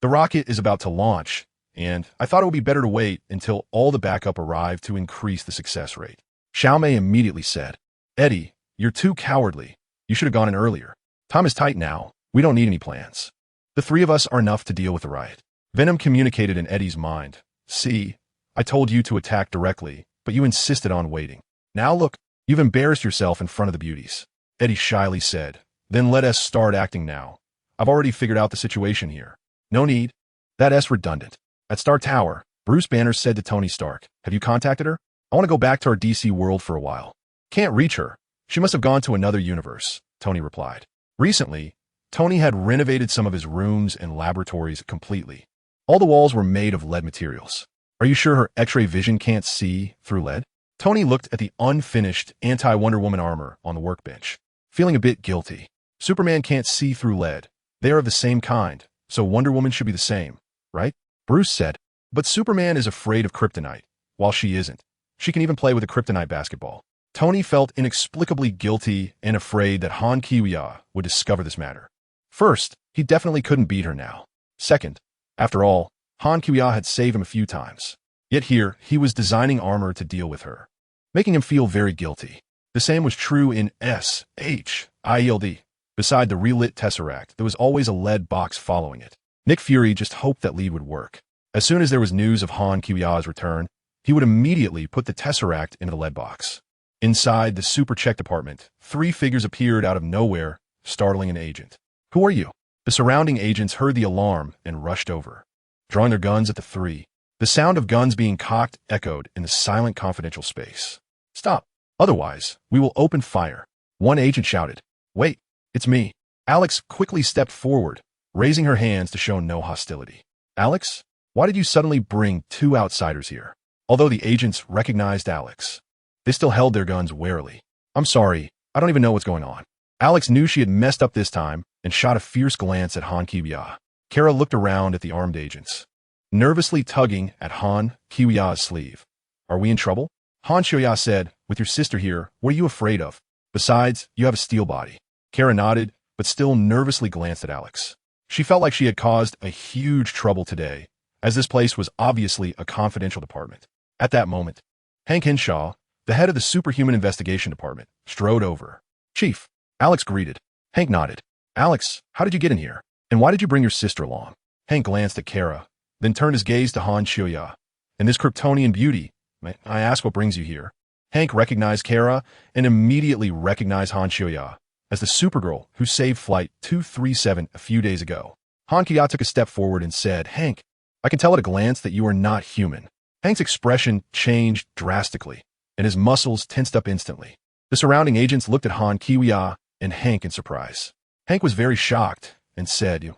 The rocket is about to launch, and I thought it would be better to wait until all the backup arrived to increase the success rate. Xiaomei immediately said, "Eddie, you're too cowardly. You should have gone in earlier. Time is tight now. We don't need any plans. The three of us are enough to deal with the riot." Venom communicated in Eddie's mind. "See, I told you to attack directly, but you insisted on waiting. Now look, you've embarrassed yourself in front of the beauties." Eddie shyly said, "Then let us start acting now. I've already figured out the situation here. No need. That's redundant." At Star Tower, Bruce Banner said to Tony Stark, "Have you contacted her? I want to go back to our DC world for a while." "Can't reach her. She must have gone to another universe," Tony replied. Recently, Tony had renovated some of his rooms and laboratories completely. All the walls were made of lead materials. "Are you sure her X-ray vision can't see through lead?" Tony looked at the unfinished anti-Wonder Woman armor on the workbench, feeling a bit guilty. Superman can't see through lead. They are of the same kind, so Wonder Woman should be the same, right? Bruce said, "But Superman is afraid of Kryptonite, while she isn't. She can even play with a Kryptonite basketball." Tony felt inexplicably guilty and afraid that Han Kiwiya would discover this matter. First, he definitely couldn't beat her now. Second, after all, Han Kiwiya had saved him a few times. Yet here, he was designing armor to deal with her, making him feel very guilty. The same was true in SHIELD. Beside the relit Tesseract, there was always a lead box following it. Nick Fury just hoped that lead would work. As soon as there was news of Han Kiwiya's return, he would immediately put the Tesseract into the lead box. Inside the super check department, three figures appeared out of nowhere, startling an agent. "Who are you?" The surrounding agents heard the alarm and rushed over, drawing their guns at the three. The sound of guns being cocked echoed in the silent confidential space. "Stop. Otherwise, we will open fire." One agent shouted. "Wait, it's me." Alex quickly stepped forward, raising her hands to show no hostility. "Alex, why did you suddenly bring two outsiders here?" Although the agents recognized Alex, they still held their guns warily. "I'm sorry, I don't even know what's going on." Alex knew she had messed up this time and shot a fierce glance at Han Kiwiya. Kara looked around at the armed agents, nervously tugging at Han Kiwiya's sleeve. "Are we in trouble?" Han Kiwiya said, "With your sister here, what are you afraid of? Besides, you have a steel body." Kara nodded, but still nervously glanced at Alex. She felt like she had caused a huge trouble today, as this place was obviously a confidential department. At that moment, Hank Henshaw, the head of the Superhuman Investigation Department, strode over. "Chief," Alex greeted. Hank nodded. "Alex, how did you get in here? And why did you bring your sister along?" Hank glanced at Kara, then turned his gaze to Han Kiwiya. "And this Kryptonian beauty, may I ask what brings you here?" Hank recognized Kara and immediately recognized Han Kiwiya as the Supergirl who saved Flight 237 a few days ago. Han Kiwiya took a step forward and said, "Hank, I can tell at a glance that you are not human." Hank's expression changed drastically, and his muscles tensed up instantly. The surrounding agents looked at Han Kiwiya and Hank in surprise. Hank was very shocked and said,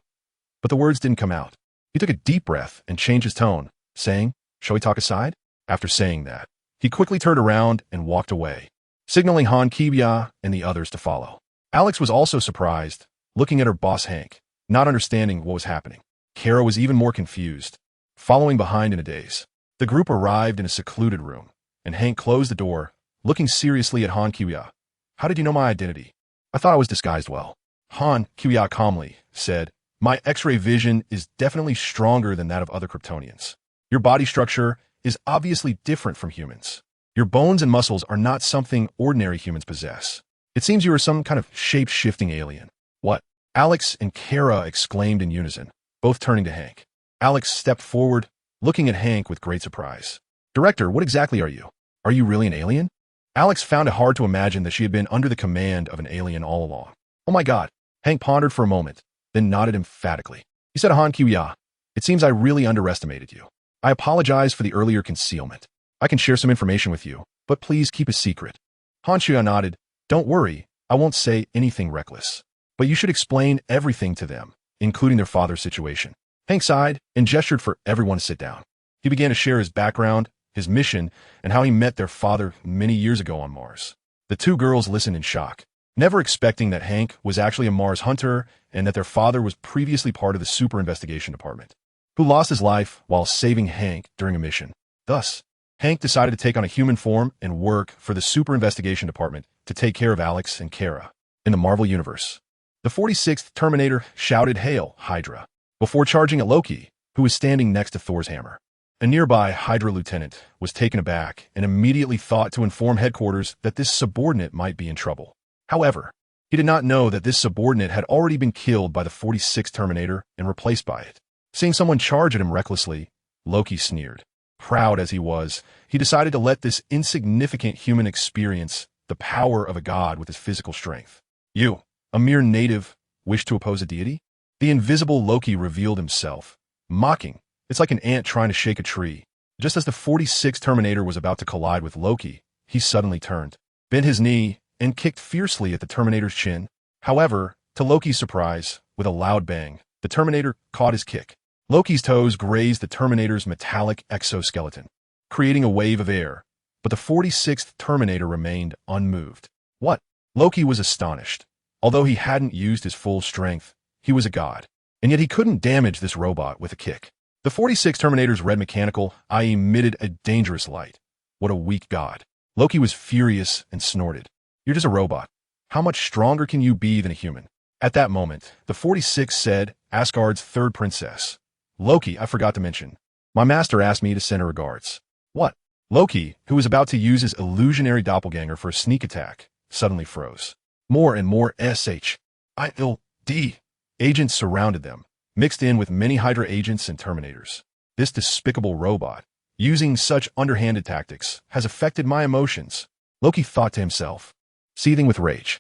but the words didn't come out. He took a deep breath and changed his tone, saying, "Shall we talk aside?" After saying that, he quickly turned around and walked away, signaling Han Kiwiya and the others to follow. Alex was also surprised, looking at her boss Hank, not understanding what was happening. Kara was even more confused, following behind in a daze. The group arrived in a secluded room, and Hank closed the door, looking seriously at Han Kiwiya. "How did you know my identity?" "I thought I was disguised well." Han Kiwiya calmly said, "My X-ray vision is definitely stronger than that of other Kryptonians. Your body structure is obviously different from humans. Your bones and muscles are not something ordinary humans possess. It seems you are some kind of shape-shifting alien." "What?" Alex and Kara exclaimed in unison, both turning to Hank. Alex stepped forward, looking at Hank with great surprise. "Director, what exactly are you? Are you really an alien?" Alex found it hard to imagine that she had been under the command of an alien all along. "Oh my God." Hank pondered for a moment, then nodded emphatically. He said to Han Kiwiya, "It seems I really underestimated you. I apologize for the earlier concealment. I can share some information with you, but please keep it secret." Han Kiwiya nodded, Don't worry, I won't say anything reckless. But you should explain everything to them, including their father's situation. Hank sighed and gestured for everyone to sit down. He began to share his background, his mission, and how he met their father many years ago on Mars. The two girls listened in shock, never expecting that Hank was actually a Mars hunter and that their father was previously part of the Super Investigation Department, who lost his life while saving Hank during a mission. Thus, Hank decided to take on a human form and work for the Super Investigation Department to take care of Alex and Kara. In the Marvel Universe, the 46th Terminator shouted, "Hail, Hydra," before charging at Loki, who was standing next to Thor's hammer. A nearby Hydra lieutenant was taken aback and immediately thought to inform headquarters that this subordinate might be in trouble. However, he did not know that this subordinate had already been killed by the 46th Terminator and replaced by it. Seeing someone charge at him recklessly, Loki sneered. Proud as he was, he decided to let this insignificant human experience the power of a god with his physical strength. You, a mere native, wish to oppose a deity? The invisible Loki revealed himself, mocking. It's like an ant trying to shake a tree. Just as the 46th Terminator was about to collide with Loki, he suddenly turned, bent his knee, and kicked fiercely at the Terminator's chin. However, to Loki's surprise, with a loud bang, the Terminator caught his kick. Loki's toes grazed the Terminator's metallic exoskeleton, creating a wave of air, but the 46th Terminator remained unmoved. What? Loki was astonished. Although he hadn't used his full strength, he was a god, and yet he couldn't damage this robot with a kick. The 46th Terminator's red mechanical eye emitted a dangerous light. What a weak god. Loki was furious and snorted. You're just a robot. How much stronger can you be than a human? At that moment, the 46th said, Asgard's third princess. Loki, I forgot to mention. My master asked me to send her regards. What? Loki, who was about to use his illusionary doppelganger for a sneak attack, suddenly froze. More and more SHIELD agents surrounded them, mixed in with many Hydra agents and Terminators. This despicable robot, using such underhanded tactics, has affected my emotions, Loki thought to himself. Seething with rage,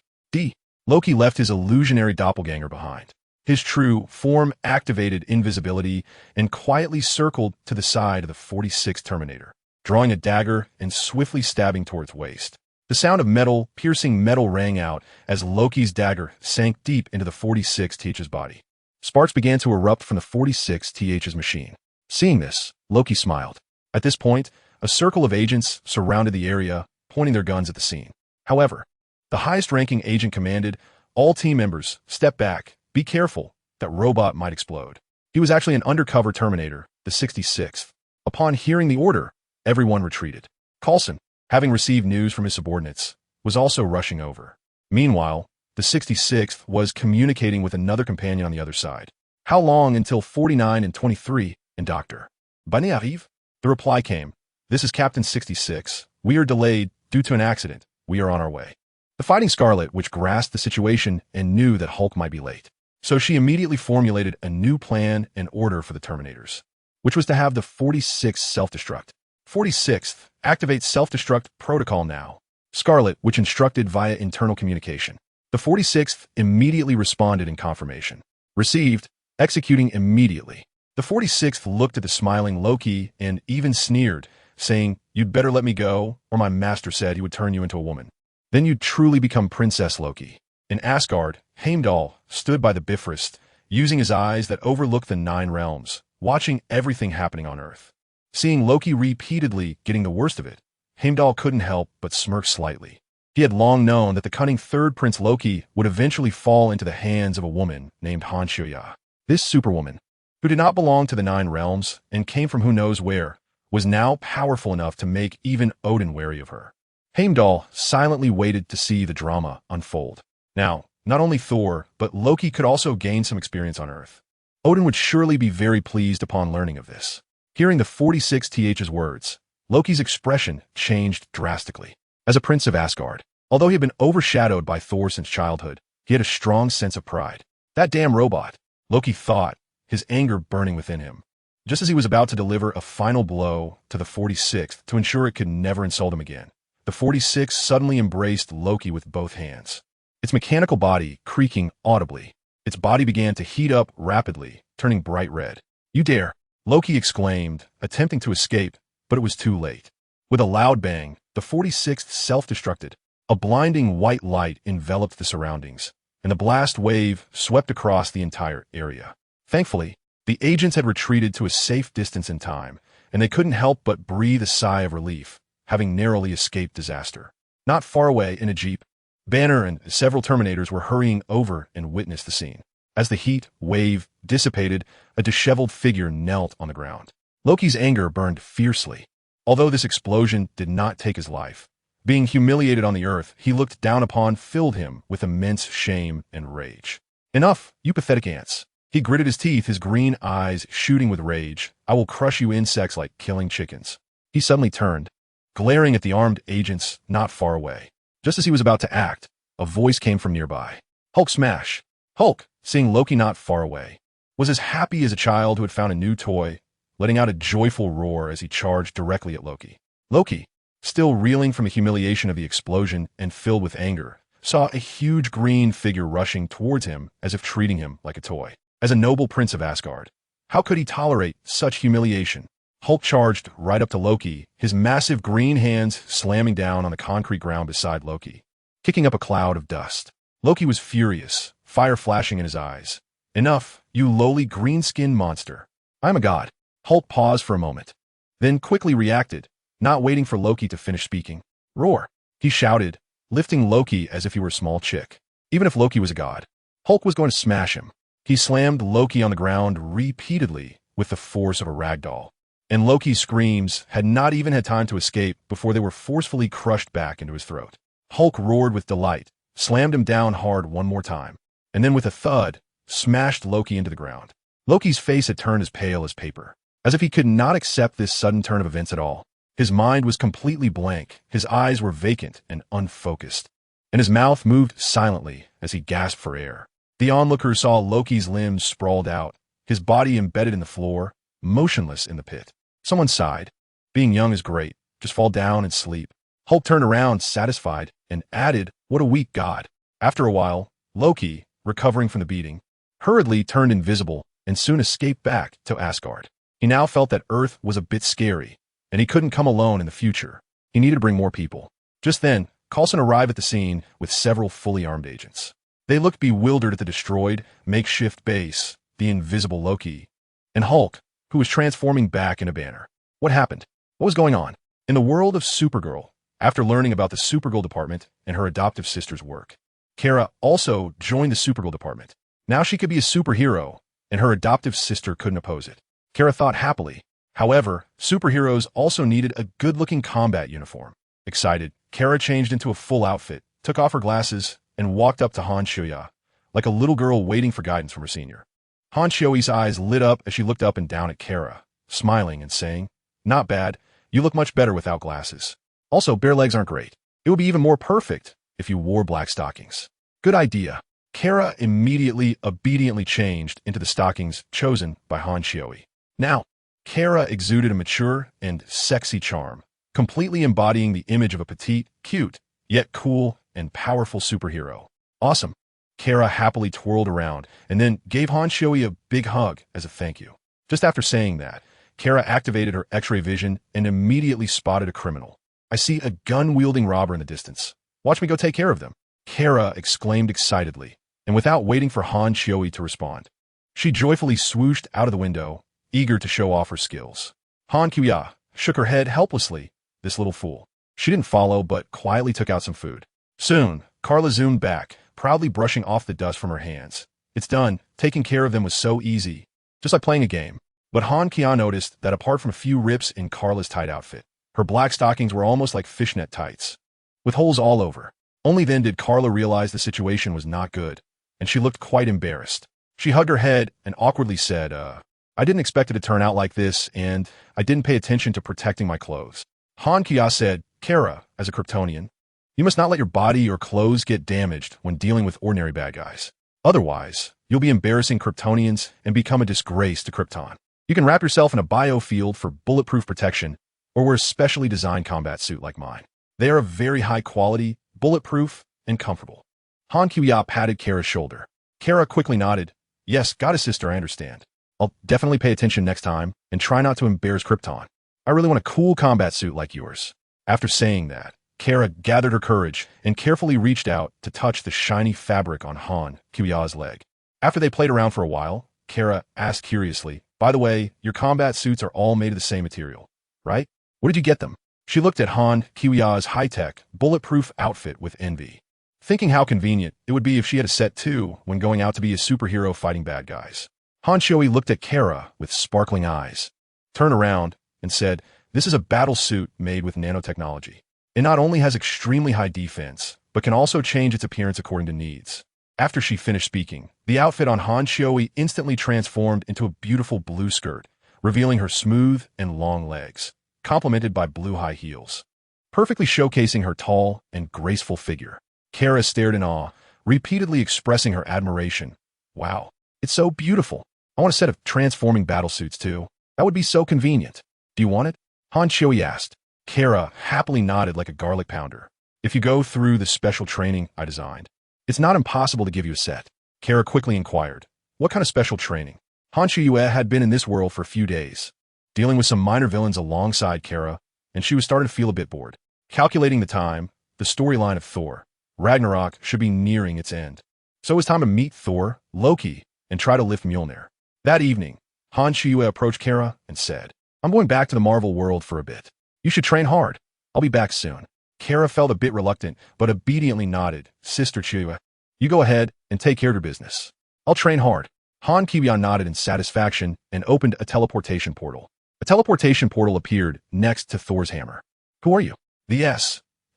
Loki left his illusionary doppelganger behind. His true form activated invisibility and quietly circled to the side of the 46th Terminator, drawing a dagger and swiftly stabbing toward its waist. The sound of metal piercing metal rang out as Loki's dagger sank deep into the 46th TH's body. Sparks began to erupt from the 46th TH's machine. Seeing this, Loki smiled. At this point, a circle of agents surrounded the area, pointing their guns at the scene. However, the highest-ranking agent commanded, all team members, step back, be careful, that robot might explode. He was actually an undercover Terminator, the 66th. Upon hearing the order, everyone retreated. Coulson, having received news from his subordinates, was also rushing over. Meanwhile, the 66th was communicating with another companion on the other side. How long until 49 and 23, and Dr. Bonne arrive? The reply came, this is Captain 66. We are delayed due to an accident. We are on our way. The Fighting Scarlet, which grasped the situation and knew that Hulk might be late. So she immediately formulated a new plan and order for the Terminators, which was to have the 46th self-destruct. 46th, activate self-destruct protocol now. Scarlet, which instructed via internal communication. The 46th immediately responded in confirmation. Received, executing immediately. The 46th looked at the smiling Loki and even sneered, saying, you'd better let me go, or my master said he would turn you into a woman. Then you'd truly become Princess Loki. In Asgard, Heimdall stood by the Bifrost, using his eyes that overlooked the 9 realms, watching everything happening on Earth. Seeing Loki repeatedly getting the worst of it, Heimdall couldn't help but smirk slightly. He had long known that the cunning third Prince Loki would eventually fall into the hands of a woman named Hanshoya. This superwoman, who did not belong to the 9 realms and came from who knows where, was now powerful enough to make even Odin wary of her. Heimdall silently waited to see the drama unfold. Now, not only Thor, but Loki could also gain some experience on Earth. Odin would surely be very pleased upon learning of this. Hearing the 46th TH's words, Loki's expression changed drastically. As a prince of Asgard, although he had been overshadowed by Thor since childhood, he had a strong sense of pride. That damn robot, Loki thought, his anger burning within him. Just as he was about to deliver a final blow to the 46th to ensure it could never insult him again, the 46th suddenly embraced Loki with both hands. Its mechanical body creaking audibly, its body began to heat up rapidly, turning bright red. You dare! Loki exclaimed, attempting to escape, but it was too late. With a loud bang, the 46th self-destructed. A blinding white light enveloped the surroundings, and the blast wave swept across the entire area. Thankfully, the agents had retreated to a safe distance in time, and they couldn't help but breathe a sigh of relief, having narrowly escaped disaster. Not far away, in a jeep, Banner and several Terminators were hurrying over and witnessed the scene. As the heat wave dissipated, a disheveled figure knelt on the ground. Loki's anger burned fiercely. Although this explosion did not take his life, being humiliated on the earth he looked down upon filled him with immense shame and rage. Enough, you pathetic ants. He gritted his teeth, his green eyes shooting with rage. I will crush you insects like killing chickens. He suddenly turned, glaring at the armed agents not far away. Just as he was about to act, a voice came from nearby. Hulk smash! Hulk, seeing Loki not far away, was as happy as a child who had found a new toy, letting out a joyful roar as he charged directly at Loki. Loki, still reeling from the humiliation of the explosion and filled with anger, saw a huge green figure rushing towards him as if treating him like a toy. As a noble prince of Asgard, how could he tolerate such humiliation? Hulk charged right up to Loki, his massive green hands slamming down on the concrete ground beside Loki, kicking up a cloud of dust. Loki was furious, fire flashing in his eyes. Enough, you lowly green-skinned monster. I am a god. Hulk paused for a moment, then quickly reacted, not waiting for Loki to finish speaking. Roar! He shouted, lifting Loki as if he were a small chick. Even if Loki was a god, Hulk was going to smash him. He slammed Loki on the ground repeatedly with the force of a ragdoll, and Loki's screams had not even had time to escape before they were forcefully crushed back into his throat. Hulk roared with delight, slammed him down hard one more time, and then with a thud, smashed Loki into the ground. Loki's face had turned as pale as paper, as if he could not accept this sudden turn of events at all. His mind was completely blank, his eyes were vacant and unfocused, and his mouth moved silently as he gasped for air. The onlookers saw Loki's limbs sprawled out, his body embedded in the floor, motionless in the pit. Someone sighed. Being young is great. Just fall down and sleep. Hulk turned around, satisfied, and added, what a weak god. After a while, Loki, recovering from the beating, hurriedly turned invisible and soon escaped back to Asgard. He now felt that Earth was a bit scary, and he couldn't come alone in the future. He needed to bring more people. Just then, Coulson arrived at the scene with several fully armed agents. They looked bewildered at the destroyed, makeshift base, the invisible Loki, and Hulk, who was transforming back into Banner. What happened? What was going on? In the world of Supergirl, after learning about the Supergirl department and her adoptive sister's work, Kara also joined the Supergirl department. Now she could be a superhero, and her adoptive sister couldn't oppose it. Kara thought happily. However, superheroes also needed a good-looking combat uniform. Excited, Kara changed into a full outfit, took off her glasses, and walked up to Han Shoya, like a little girl waiting for guidance from her senior. Han Shoya's eyes lit up as she looked up and down at Kara, smiling and saying, not bad, you look much better without glasses. Also, bare legs aren't great. It would be even more perfect if you wore black stockings. Good idea. Kara immediately obediently changed into the stockings chosen by Han Shoya. Now, Kara exuded a mature and sexy charm, completely embodying the image of a petite, cute, yet cool and powerful superhero. Awesome. Kara happily twirled around and then gave Han Shoya a big hug as a thank you. Just after saying that, Kara activated her X-ray vision and immediately spotted a criminal. I see a gun-wielding robber in the distance. Watch me go take care of them. Kara exclaimed excitedly, and without waiting for Han Shoya to respond, she joyfully swooshed out of the window, eager to show off her skills. Han Shoya shook her head helplessly. This little fool. She didn't follow, but quietly took out some food. Soon, Carla zoomed back, proudly brushing off the dust from her hands. It's done. Taking care of them was so easy, just like playing a game. But Han Kia noticed that apart from a few rips in Carla's tight outfit, her black stockings were almost like fishnet tights, with holes all over. Only then did Carla realize the situation was not good, and she looked quite embarrassed. She hugged her head and awkwardly said, I didn't expect it to turn out like this, and I didn't pay attention to protecting my clothes. Han Kia said, Kara, as a Kryptonian, you must not let your body or clothes get damaged when dealing with ordinary bad guys. Otherwise, you'll be embarrassing Kryptonians and become a disgrace to Krypton. You can wrap yourself in a biofield for bulletproof protection or wear a specially designed combat suit like mine. They are of very high quality, bulletproof, and comfortable. Han Kia patted Kara's shoulder. Kara quickly nodded. Yes, goddess sister, I understand. I'll definitely pay attention next time and try not to embarrass Krypton. I really want a cool combat suit like yours. After saying that, Kara gathered her courage and carefully reached out to touch the shiny fabric on Han Kiwia's leg. After they played around for a while, Kara asked curiously, "By the way, your combat suits are all made of the same material, right? Where did you get them?" She looked at Han Kiwia's high-tech, bulletproof outfit with envy, thinking how convenient it would be if she had a set too when going out to be a superhero fighting bad guys. Han Shoei looked at Kara with sparkling eyes, turned around, and said, "This is a battle suit made with nanotechnology. It not only has extremely high defense, but can also change its appearance according to needs." After she finished speaking, the outfit on Han Shoei instantly transformed into a beautiful blue skirt, revealing her smooth and long legs, complemented by blue high heels, perfectly showcasing her tall and graceful figure. Kara stared in awe, repeatedly expressing her admiration. "Wow, it's so beautiful. I want a set of transforming battlesuits too. That would be so convenient. Do you want it?" Han Shoei asked. Kara happily nodded like a garlic pounder. "If you go through the special training I designed, it's not impossible to give you a set." Kara quickly inquired, "What kind of special training?" Han Shoei had been in this world for a few days, dealing with some minor villains alongside Kara, and she was starting to feel a bit bored. Calculating the time, the storyline of Thor Ragnarok should be nearing its end. So it was time to meet Thor, Loki, and try to lift Mjolnir. That evening, Han Shoei approached Kara and said, "I'm going back to the Marvel world for a bit. You should train hard. I'll be back soon." Kara felt a bit reluctant, but obediently nodded. "Sister Shoei, you go ahead and take care of your business. I'll train hard." Han Kiwian nodded in satisfaction and opened a teleportation portal. A teleportation portal appeared next to Thor's hammer. "Who are you?" The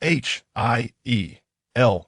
SHIELD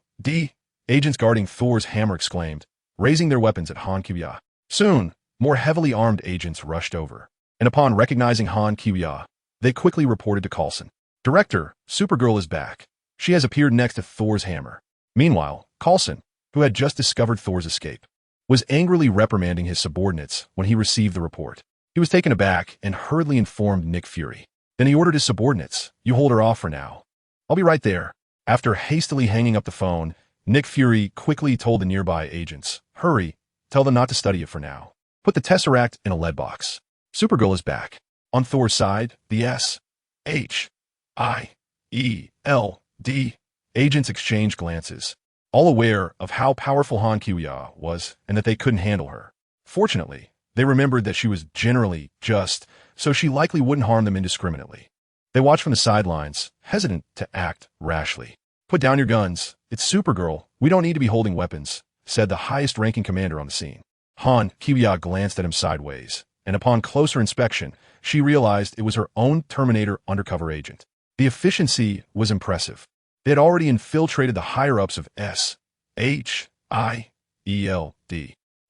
agents guarding Thor's hammer exclaimed, raising their weapons at Han Kiwian. Soon, more heavily armed agents rushed over, and upon recognizing Han Kiwian, they quickly reported to Coulson. "Director, Supergirl is back. She has appeared next to Thor's hammer." Meanwhile, Coulson, who had just discovered Thor's escape, was angrily reprimanding his subordinates when he received the report. He was taken aback and hurriedly informed Nick Fury. Then he ordered his subordinates, "You hold her off for now. I'll be right there." After hastily hanging up the phone, Nick Fury quickly told the nearby agents, "Hurry, tell them not to study it for now. Put the Tesseract in a lead box." Supergirl is back. On Thor's side, the SHIELD agents exchanged glances, all aware of how powerful Han Kiwian was and that they couldn't handle her. Fortunately, they remembered that she was generally just, so she likely wouldn't harm them indiscriminately. They watched from the sidelines, hesitant to act rashly. "Put down your guns. It's Supergirl. We don't need to be holding weapons," said the highest-ranking commander on the scene. Han Kiwian glanced at him sideways, and upon closer inspection, she realized it was her own Terminator undercover agent. The efficiency was impressive. They had already infiltrated the higher-ups of SHIELD.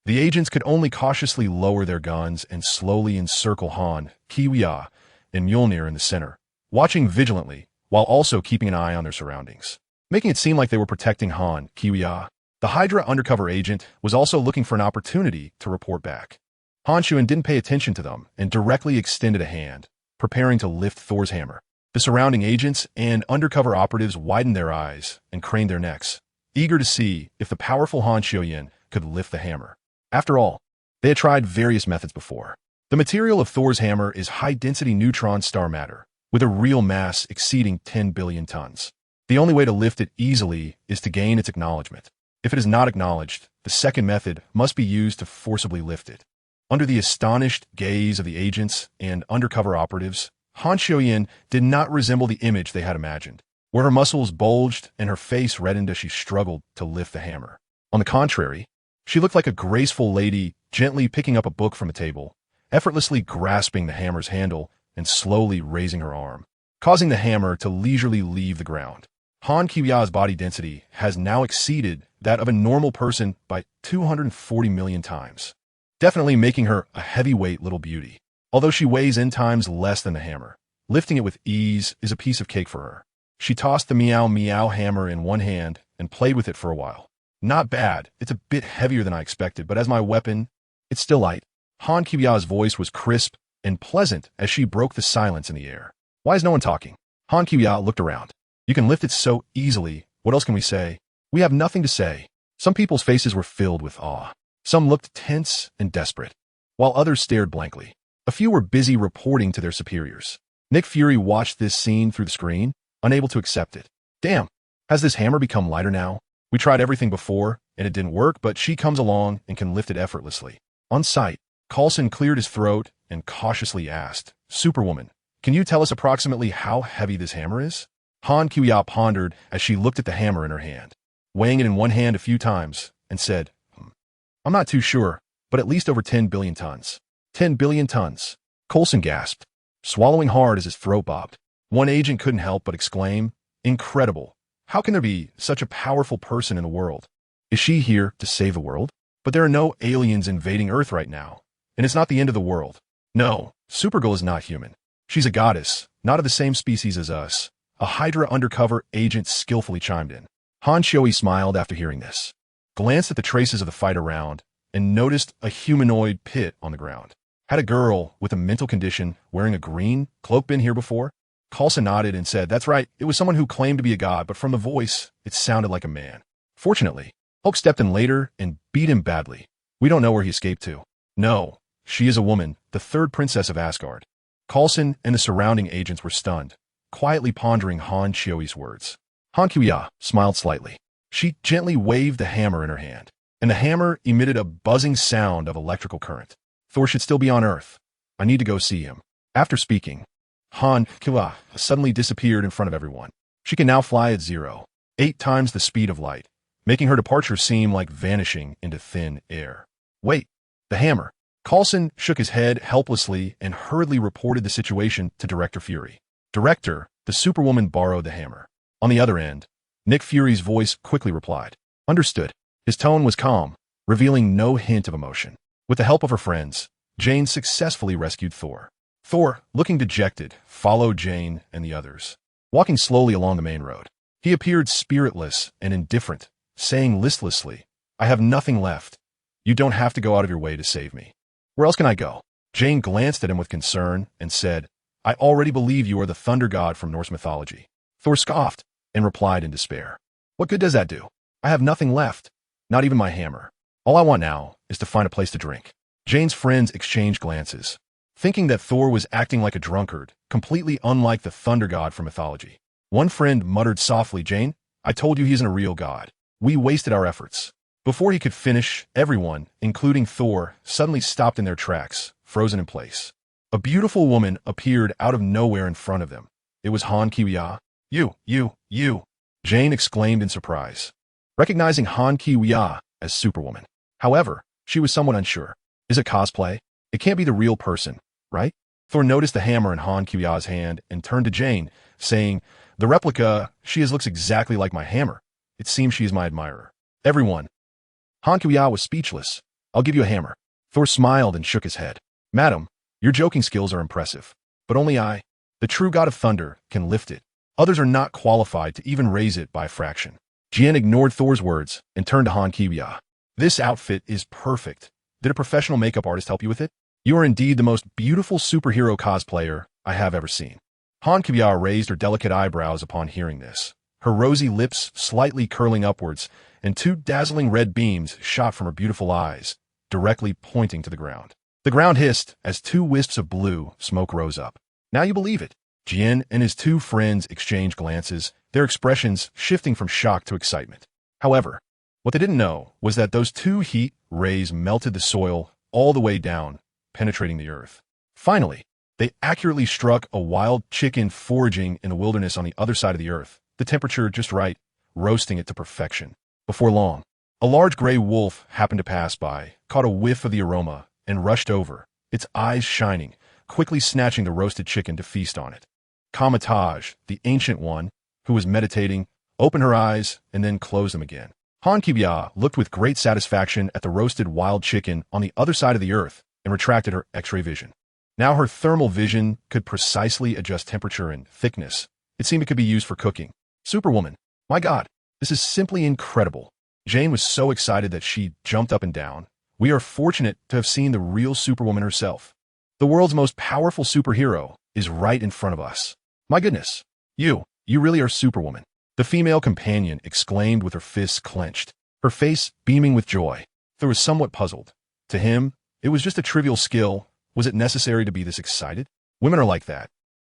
The agents could only cautiously lower their guns and slowly encircle Han Kiwian and Mjolnir in the center, watching vigilantly while also keeping an eye on their surroundings, making it seem like they were protecting Han Kiwian. The Hydra undercover agent was also looking for an opportunity to report back. Han Shoei didn't pay attention to them and directly extended a hand, preparing to lift Thor's hammer. The surrounding agents and undercover operatives widened their eyes and craned their necks, eager to see if the powerful Han Shoei could lift the hammer. After all, they had tried various methods before. The material of Thor's hammer is high-density neutron star matter, with a real mass exceeding 10 billion tons. The only way to lift it easily is to gain its acknowledgement. If it is not acknowledged, the second method must be used to forcibly lift it. Under the astonished gaze of the agents and undercover operatives, Han Shoei did not resemble the image they had imagined, where her muscles bulged and her face reddened as she struggled to lift the hammer. On the contrary, she looked like a graceful lady gently picking up a book from a table, effortlessly grasping the hammer's handle and slowly raising her arm, causing the hammer to leisurely leave the ground. Han Kiwia's body density has now exceeded that of a normal person by 240 million times, definitely making her a heavyweight little beauty. Although she weighs n times less than the hammer, lifting it with ease is a piece of cake for her. She tossed the meow meow hammer in one hand and played with it for a while. "Not bad. It's a bit heavier than I expected, but as my weapon, it's still light." Han Kiwia's voice was crisp and pleasant as she broke the silence in the air. "Why is no one talking?" Han Kiwian looked around. "You can lift it so easily. What else can we say?" "We have nothing to say." Some people's faces were filled with awe. Some looked tense and desperate, while others stared blankly. A few were busy reporting to their superiors. Nick Fury watched this scene through the screen, unable to accept it. Damn, has this hammer become lighter now? We tried everything before, and it didn't work, but she comes along and can lift it effortlessly. On sight, Coulson cleared his throat and cautiously asked, Superwoman, can you tell us approximately how heavy this hammer is? Han Kuya pondered as she looked at the hammer in her hand, weighing it in one hand a few times, and said, I'm not too sure, but at least over 10 billion tons. 10 billion tons. Coulson gasped, swallowing hard as his throat bobbed. One agent couldn't help but exclaim, Incredible. How can there be such a powerful person in the world? Is she here to save the world? But there are no aliens invading Earth right now, and it's not the end of the world. No, Supergirl is not human. She's a goddess, not of the same species as us. A Hydra undercover agent skillfully chimed in. Han Shoei smiled after hearing this, glanced at the traces of the fight around, and noticed a humanoid pit on the ground. Had a girl with a mental condition wearing a green cloak been here before? Coulson nodded and said, That's right, it was someone who claimed to be a god, but from the voice, it sounded like a man. Fortunately, Hulk stepped in later and beat him badly. We don't know where he escaped to. No, she is a woman, the third princess of Asgard. Coulson and the surrounding agents were stunned, quietly pondering Han Shoei's words. Han Kuya smiled slightly. She gently waved the hammer in her hand, and the hammer emitted a buzzing sound of electrical current. Thor should still be on Earth. I need to go see him. After speaking, Han Kuya suddenly disappeared in front of everyone. She can now fly at 8 times the speed of light, making her departure seem like vanishing into thin air. Wait, the hammer. Coulson shook his head helplessly and hurriedly reported the situation to Director Fury. Director, the Superwoman borrowed the hammer. On the other end, Nick Fury's voice quickly replied. Understood. His tone was calm, revealing no hint of emotion. With the help of her friends, Jane successfully rescued Thor. Thor, looking dejected, followed Jane and the others, walking slowly along the main road. He appeared spiritless and indifferent, saying listlessly, I have nothing left. You don't have to go out of your way to save me. Where else can I go? Jane glanced at him with concern and said, I already believe you are the thunder god from Norse mythology. Thor scoffed and replied in despair. What good does that do? I have nothing left, not even my hammer. All I want now is to find a place to drink. Jane's friends exchanged glances, thinking that Thor was acting like a drunkard, completely unlike the thunder god from mythology. One friend muttered softly, Jane, I told you he isn't a real god. We wasted our efforts. Before he could finish, everyone, including Thor, suddenly stopped in their tracks, frozen in place. A beautiful woman appeared out of nowhere in front of them. It was Han Ki-Wia. You. Jane exclaimed in surprise, recognizing Han Ki-Wia as Superwoman. However, she was somewhat unsure. Is it cosplay? It can't be the real person, right? Thor noticed the hammer in Han Ki-Wia's hand and turned to Jane, saying, The replica, looks exactly like my hammer. It seems she is my admirer. Everyone. Han Ki-Wia was speechless. I'll give you a hammer. Thor smiled and shook his head. Madam, your joking skills are impressive, but only I, the true god of thunder, can lift it. Others are not qualified to even raise it by a fraction. Jian ignored Thor's words and turned to Han Ki-Wia. This outfit is perfect. Did a professional makeup artist help you with it? You are indeed the most beautiful superhero cosplayer I have ever seen. Han Ki-Wia raised her delicate eyebrows upon hearing this, her rosy lips slightly curling upwards, and 2 dazzling red beams shot from her beautiful eyes, directly pointing to the ground. The ground hissed as 2 wisps of blue smoke rose up. Now you believe it. Jian and his 2 friends exchanged glances, their expressions shifting from shock to excitement. However, what they didn't know was that those 2 heat rays melted the soil all the way down, penetrating the earth. Finally, they accurately struck a wild chicken foraging in the wilderness on the other side of the earth, the temperature just right, roasting it to perfection. Before long, a large gray wolf happened to pass by, caught a whiff of the aroma, and rushed over, its eyes shining, quickly snatching the roasted chicken to feast on it. Kamatage, the ancient one, who was meditating, opened her eyes and then closed them again. Han Ki-Wia looked with great satisfaction at the roasted wild chicken on the other side of the earth and retracted her X-ray vision. Now her thermal vision could precisely adjust temperature and thickness. It seemed it could be used for cooking. Superwoman, my God, this is simply incredible. Jane was so excited that she jumped up and down. We are fortunate to have seen the real Superwoman herself. The world's most powerful superhero is right in front of us. My goodness, you really are Superwoman. The female companion exclaimed with her fists clenched, her face beaming with joy. Thor was somewhat puzzled. To him, it was just a trivial skill. Was it necessary to be this excited? Women are like that.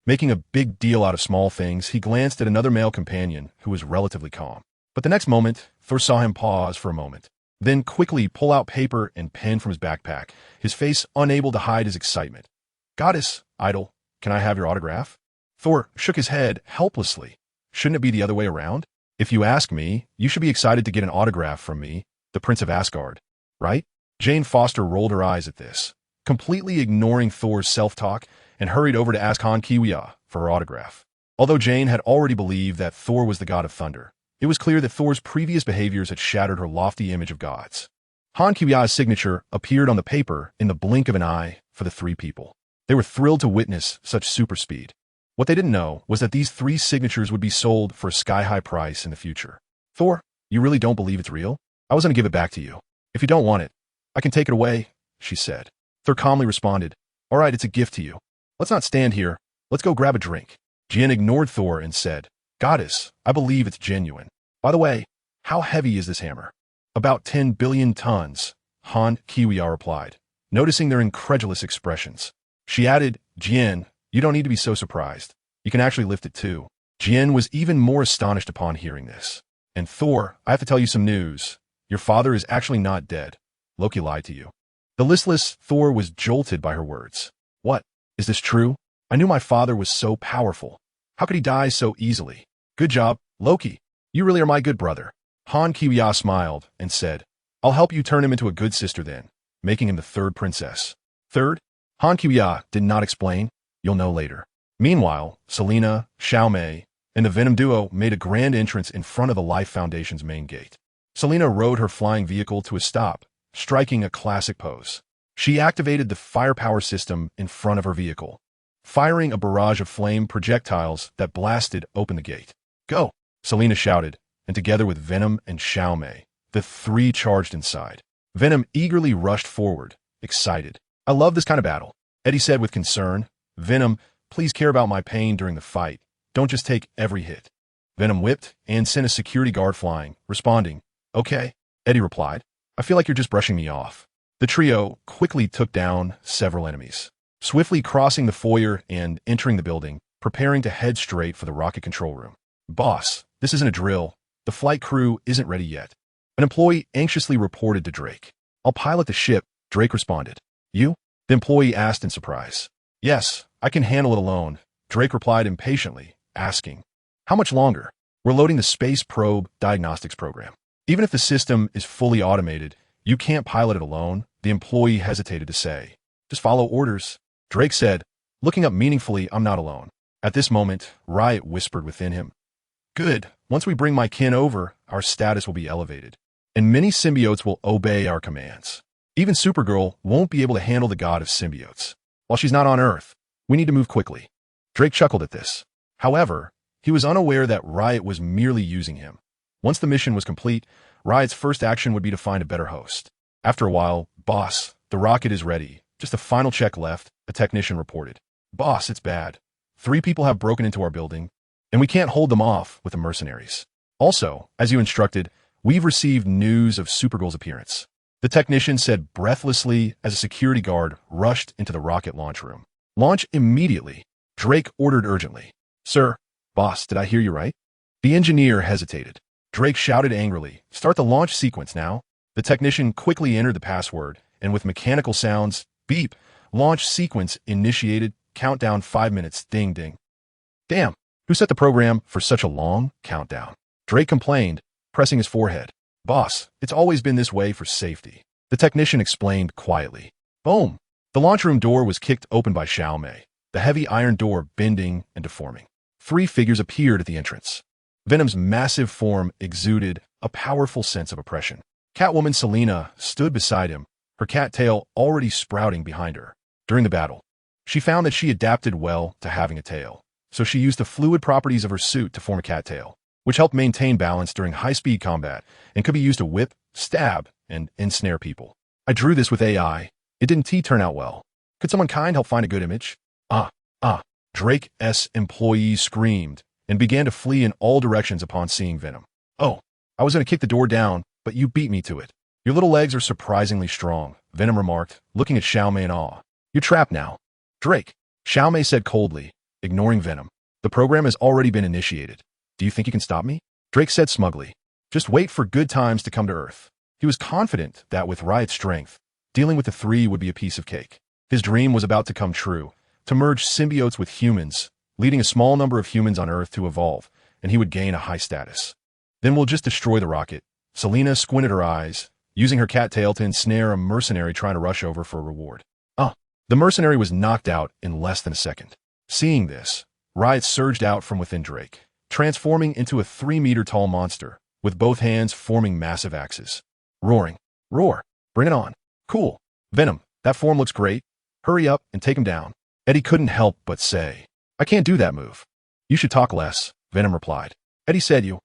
Making a big deal out of small things, he glanced at another male companion who was relatively calm. But the next moment, Thor saw him pause for a moment, then quickly pull out paper and pen from his backpack, his face unable to hide his excitement. Goddess, idol, can I have your autograph? Thor shook his head helplessly. Shouldn't it be the other way around? If you ask me, you should be excited to get an autograph from me, the Prince of Asgard, right? Jane Foster rolled her eyes at this, completely ignoring Thor's self-talk, and hurried over to ask Han Kiwiya for her autograph. Although Jane had already believed that Thor was the god of thunder, it was clear that Thor's previous behaviors had shattered her lofty image of gods. Han Kiwiya's signature appeared on the paper in the blink of an eye for the three people. They were thrilled to witness such super speed. What they didn't know was that these three signatures would be sold for a sky-high price in the future. Thor, you really don't believe it's real? I was going to give it back to you. If you don't want it, I can take it away, she said. Thor calmly responded, all right, it's a gift to you. Let's not stand here. Let's go grab a drink. Jin ignored Thor and said, Goddess, I believe it's genuine. By the way, how heavy is this hammer? About 10 billion tons, Han Kiwiya replied, noticing their incredulous expressions. She added, Jin, you don't need to be so surprised. You can actually lift it too. Jin was even more astonished upon hearing this. And Thor, I have to tell you some news. Your father is actually not dead. Loki lied to you. The listless Thor was jolted by her words. What? Is this true? I knew my father was so powerful. How could he die so easily? Good job, Loki. You really are my good brother. Han Kiwiya smiled and said, I'll help you turn him into a good sister then, making him the third princess. Third? Han Kiwiya did not explain. You'll know later. Meanwhile, Selena, Xiaomei, and the Venom duo made a grand entrance in front of the Life Foundation's main gate. Selena rode her flying vehicle to a stop, striking a classic pose. She activated the firepower system in front of her vehicle, firing a barrage of flame projectiles that blasted open the gate. Go! Selena shouted, and together with Venom and Xiaomei, the three charged inside. Venom eagerly rushed forward, excited. I love this kind of battle, Eddie said with concern. Venom, please care about my pain during the fight. Don't just take every hit. Venom whipped and sent a security guard flying, responding, okay, Eddie replied. I feel like you're just brushing me off. The trio quickly took down several enemies, swiftly crossing the foyer and entering the building, preparing to head straight for the rocket control room. Boss, this isn't a drill. The flight crew isn't ready yet. An employee anxiously reported to Drake. I'll pilot the ship, Drake responded. You? The employee asked in surprise. Yes, I can handle it alone, Drake replied impatiently, asking, how much longer? We're loading the Space Probe Diagnostics program. Even if the system is fully automated, you can't pilot it alone, the employee hesitated to say. Just follow orders, Drake said, looking up meaningfully. I'm not alone. At this moment, Riot whispered within him. Good, once we bring my kin over, our status will be elevated, and many symbiotes will obey our commands. Even Supergirl won't be able to handle the god of symbiotes. While she's not on Earth, we need to move quickly. Drake chuckled at this. However, he was unaware that Riot was merely using him. Once the mission was complete, Riot's first action would be to find a better host. After a while, Boss, the rocket is ready. Just a final check left, a technician reported. Boss, it's bad. 3 people have broken into our building, and we can't hold them off with the mercenaries. Also, as you instructed, we've received news of Supergirl's appearance. The technician said breathlessly as a security guard rushed into the rocket launch room. Launch immediately, Drake ordered urgently. Sir, boss, did I hear you right? The engineer hesitated. Drake shouted angrily, start the launch sequence now. The technician quickly entered the password, and with mechanical sounds, beep, launch sequence initiated, countdown 5 minutes, ding ding. Damn, who set the program for such a long countdown? Drake complained, pressing his forehead. Boss, it's always been this way for safety. The technician explained quietly. Boom! The launch room door was kicked open by Xiaomei, the heavy iron door bending and deforming. 3 figures appeared at the entrance. Venom's massive form exuded a powerful sense of oppression. Catwoman Selena stood beside him, her cat tail already sprouting behind her. During the battle, she found that she adapted well to having a tail, so she used the fluid properties of her suit to form a cat tail, which helped maintain balance during high-speed combat and could be used to whip, stab, and ensnare people. I drew this with AI. It didn't turn out well. Could someone kind help find a good image? Drake's employee screamed and began to flee in all directions upon seeing Venom. Oh, I was going to kick the door down, but you beat me to it. Your little legs are surprisingly strong, Venom remarked, looking at Xiaomei in awe. You're trapped now. Drake, Xiaomei said coldly. ignoring Venom. The program has already been initiated. Do you think you can stop me? Drake said smugly. Just wait for good times to come to Earth. He was confident that with Riot's strength, dealing with the three would be a piece of cake. His dream was about to come true, to merge symbiotes with humans, leading a small number of humans on Earth to evolve, and he would gain a high status. Then we'll just destroy the rocket. Selina squinted her eyes, using her cattail to ensnare a mercenary trying to rush over for a reward. The mercenary was knocked out in less than a second. Seeing this, Riot surged out from within Drake, transforming into a 3-meter-tall monster, with both hands forming massive axes. Roaring. Roar. Bring it on. Cool. Venom, that form looks great. Hurry up and take him down. Eddie couldn't help but say, I can't do that move. You should talk less, Venom replied. Eddie said you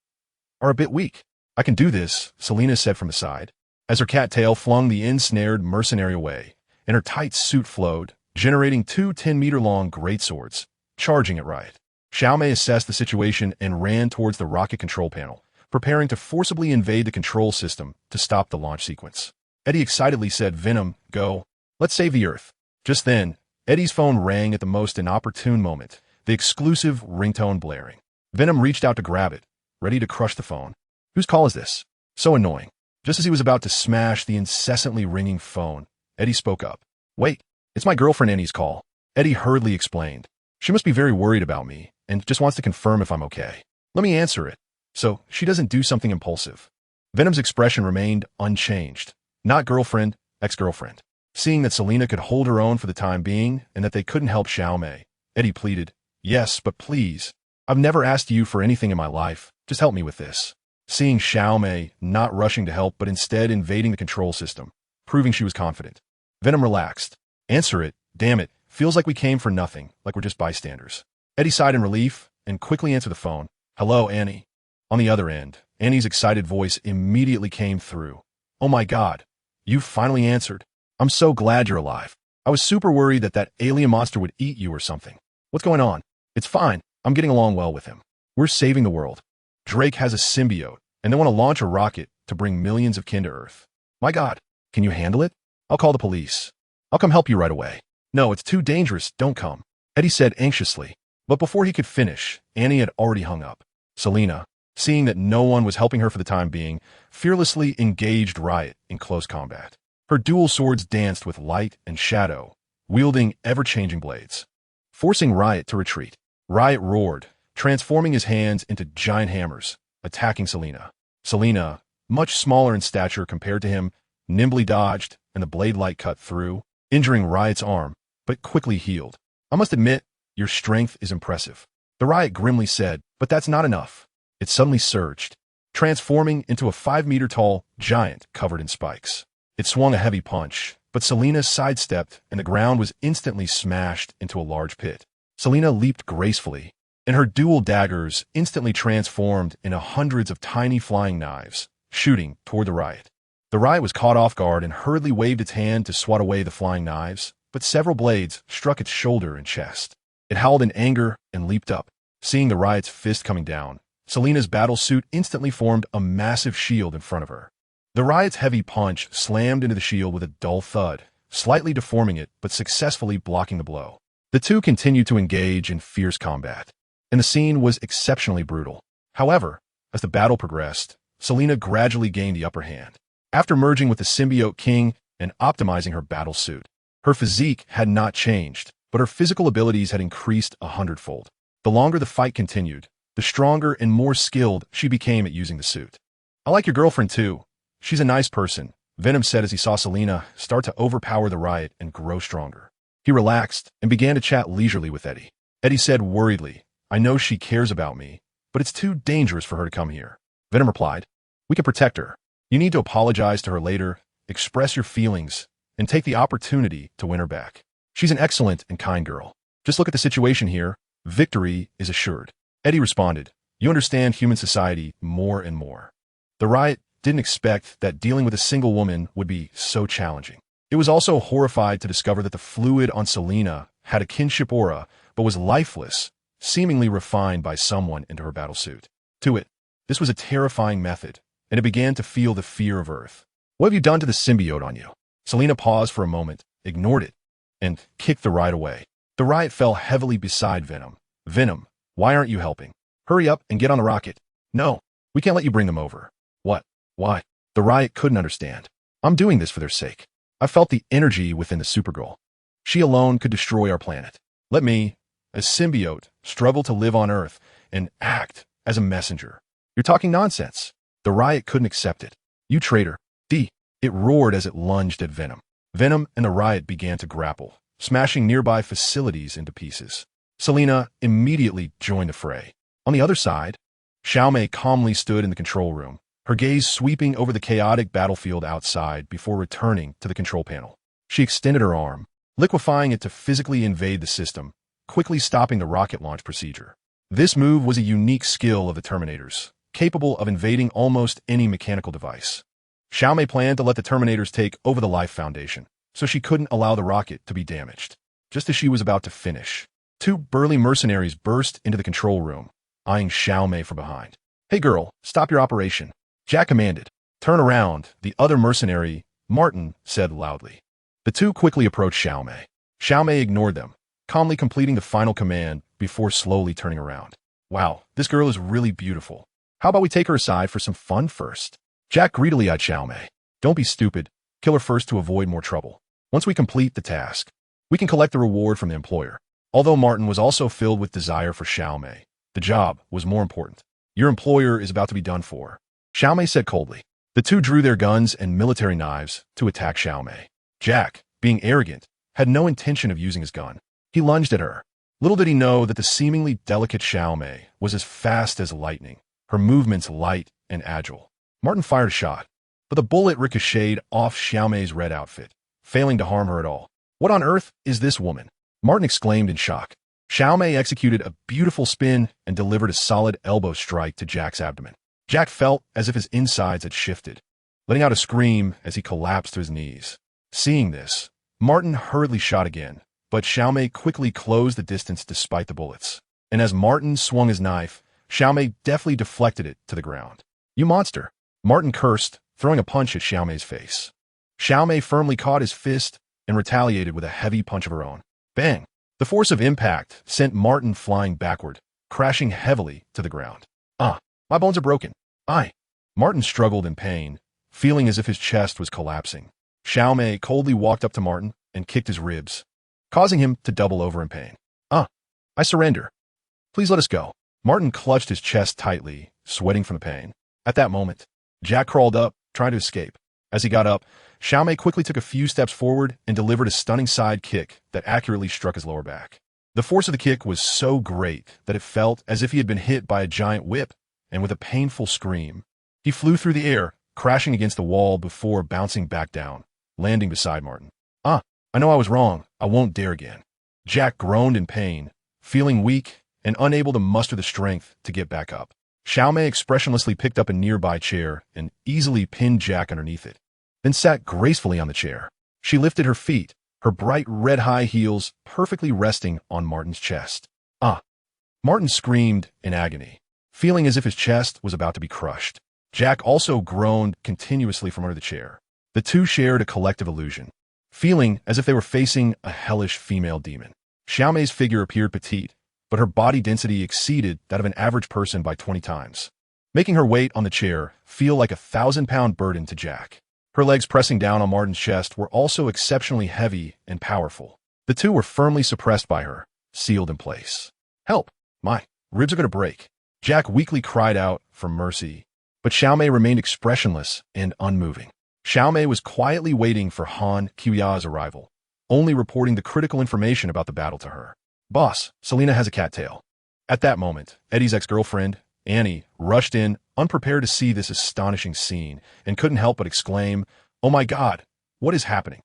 are a bit weak. I can do this, Selina said from the side, as her cattail flung the ensnared mercenary away, and her tight suit flowed, generating 2 10-meter-long greatswords, charging at Riot. Xiaomei assessed the situation and ran towards the rocket control panel, preparing to forcibly invade the control system to stop the launch sequence. Eddie excitedly said, Venom, go. Let's save the Earth. Just then, Eddie's phone rang at the most inopportune moment, the exclusive ringtone blaring. Venom reached out to grab it, ready to crush the phone. Whose call is this? So annoying. Just as he was about to smash the incessantly ringing phone, Eddie spoke up. Wait, it's my girlfriend Annie's call. Eddie hurriedly explained. She must be very worried about me and just wants to confirm if I'm okay. Let me answer it, so she doesn't do something impulsive. Venom's expression remained unchanged. Not girlfriend, ex-girlfriend. Seeing that Selina could hold her own for the time being and that they couldn't help Xiaomei, Eddie pleaded, Yes, but please. I've never asked you for anything in my life. Just help me with this. Seeing Xiaomei not rushing to help but instead invading the control system, proving she was confident. Venom relaxed. Answer it, damn it. Feels like we came for nothing, like we're just bystanders. Eddie sighed in relief and quickly answered the phone. Hello, Annie. On the other end, Annie's excited voice immediately came through. Oh my God, you finally answered. I'm so glad you're alive. I was super worried that that alien monster would eat you or something. What's going on? It's fine. I'm getting along well with him. We're saving the world. Drake has a symbiote, and they want to launch a rocket to bring millions of kin to Earth. My God, can you handle it? I'll call the police. I'll come help you right away. No, it's too dangerous. Don't come. Eddie said anxiously. But before he could finish, Annie had already hung up. Selina, seeing that no one was helping her for the time being, fearlessly engaged Riot in close combat. Her dual swords danced with light and shadow, wielding ever-changing blades, forcing Riot to retreat. Riot roared, transforming his hands into giant hammers, attacking Selina. Selina, much smaller in stature compared to him, nimbly dodged, and the blade light cut through, injuring Riot's arm, but quickly healed. I must admit, your strength is impressive. The Riot grimly said, but that's not enough. It suddenly surged, transforming into a 5-meter-tall giant covered in spikes. It swung a heavy punch, but Selina sidestepped and the ground was instantly smashed into a large pit. Selina leaped gracefully, and her dual daggers instantly transformed into hundreds of tiny flying knives, shooting toward the Riot. The Riot was caught off guard and hurriedly waved its hand to swat away the flying knives, but several blades struck its shoulder and chest. It howled in anger and leaped up. Seeing the Riot's fist coming down, Selina's battle suit instantly formed a massive shield in front of her. The Riot's heavy punch slammed into the shield with a dull thud, slightly deforming it but successfully blocking the blow. The two continued to engage in fierce combat, and the scene was exceptionally brutal. However, as the battle progressed, Selina gradually gained the upper hand. After merging with the symbiote king and optimizing her battle suit, her physique had not changed, but her physical abilities had increased 100-fold. The longer the fight continued, the stronger and more skilled she became at using the suit. I like your girlfriend too. She's a nice person, Venom said as he saw Selina start to overpower the Riot and grow stronger. He relaxed and began to chat leisurely with Eddie. Eddie said worriedly, I know she cares about me, but it's too dangerous for her to come here. Venom replied, we can protect her. You need to apologize to her later, express your feelings, and take the opportunity to win her back. She's an excellent and kind girl. Just look at the situation here. Victory is assured. Eddie responded, you understand human society more and more. The Riot didn't expect that dealing with a single woman would be so challenging. It was also horrified to discover that the fluid on Selina had a kinship aura, but was lifeless, seemingly refined by someone into her battlesuit. To it, this was a terrifying method, and it began to feel the fear of Earth. What have you done to the symbiote on you? Selina paused for a moment, ignored it, and kicked the Riot away. The Riot fell heavily beside Venom, Venom, why aren't you helping? Hurry up and get on the rocket. No, we can't let you bring them over. What? Why? The Riot couldn't understand. I'm doing this for their sake. I felt the energy within the Supergirl. She alone could destroy our planet. Let me, a symbiote, struggle to live on Earth and act as a messenger. You're talking nonsense. The Riot couldn't accept it. You traitor. It roared as it lunged at Venom. Venom and the Riot began to grapple, smashing nearby facilities into pieces. Selina immediately joined the fray. On the other side, Xiaomei calmly stood in the control room, her gaze sweeping over the chaotic battlefield outside before returning to the control panel. She extended her arm, liquefying it to physically invade the system, quickly stopping the rocket launch procedure. This move was a unique skill of the Terminators, capable of invading almost any mechanical device. Xiaomei planned to let the Terminators take over the Life Foundation, so she couldn't allow the rocket to be damaged. Just as she was about to finish, two burly mercenaries burst into the control room, eyeing Xiaomei from behind. Hey girl, stop your operation. Jack commanded. Turn around, the other mercenary, Martin, said loudly. The two quickly approached Xiaomei. Xiaomei ignored them, calmly completing the final command before slowly turning around. Wow, this girl is really beautiful. How about we take her aside for some fun first? Jack greedily eyed Xiaomei. Don't be stupid. Kill her first to avoid more trouble. Once we complete the task, we can collect the reward from the employer. Although Martin was also filled with desire for Xiaomei, the job was more important. Your employer is about to be done for, Xiaomei said coldly. The two drew their guns and military knives to attack Xiaomei. Jack, being arrogant, had no intention of using his gun. He lunged at her. Little did he know that the seemingly delicate Xiaomei was as fast as lightning, her movements light and agile. Martin fired a shot, but the bullet ricocheted off Xiaomei's red outfit, failing to harm her at all. What on earth is this woman? Martin exclaimed in shock. Xiaomei executed a beautiful spin and delivered a solid elbow strike to Jack's abdomen. Jack felt as if his insides had shifted, letting out a scream as he collapsed to his knees. Seeing this, Martin hurriedly shot again, but Xiaomei quickly closed the distance despite the bullets. And as Martin swung his knife, Xiaomei deftly deflected it to the ground. You monster! Martin cursed, throwing a punch at Xiaomei's face. Xiaomei firmly caught his fist and retaliated with a heavy punch of her own. Bang! The force of impact sent Martin flying backward, crashing heavily to the ground. My bones are broken. Martin struggled in pain, feeling as if his chest was collapsing. Xiaomei coldly walked up to Martin and kicked his ribs, causing him to double over in pain. I surrender. Please let us go. Martin clutched his chest tightly, sweating from the pain. At that moment, Jack crawled up, trying to escape. As he got up, Xiaomei quickly took a few steps forward and delivered a stunning side kick that accurately struck his lower back. The force of the kick was so great that it felt as if he had been hit by a giant whip, and with a painful scream, he flew through the air, crashing against the wall before bouncing back down, landing beside Martin. I know I was wrong. I won't dare again. Jack groaned in pain, feeling weak and unable to muster the strength to get back up. Xiaomei expressionlessly picked up a nearby chair and easily pinned Jack underneath it, then sat gracefully on the chair. She lifted her feet, her bright red high heels perfectly resting on Martin's chest. Martin screamed in agony, feeling as if his chest was about to be crushed. Jack also groaned continuously from under the chair. The two shared a collective illusion, feeling as if they were facing a hellish female demon. Xiaomei's figure appeared petite, but her body density exceeded that of an average person by 20 times, making her weight on the chair feel like a 1,000-pound burden to Jack. Her legs pressing down on Martin's chest were also exceptionally heavy and powerful. The two were firmly suppressed by her, sealed in place. Help! My ribs are going to break. Jack weakly cried out for mercy, but Xiaomei remained expressionless and unmoving. Xiaomei was quietly waiting for Han Qiuya's arrival, only reporting the critical information about the battle to her. Boss, Selina has a cattail. At that moment, Eddie's ex-girlfriend, Annie, rushed in, unprepared to see this astonishing scene, and couldn't help but exclaim, "Oh my God, what is happening?"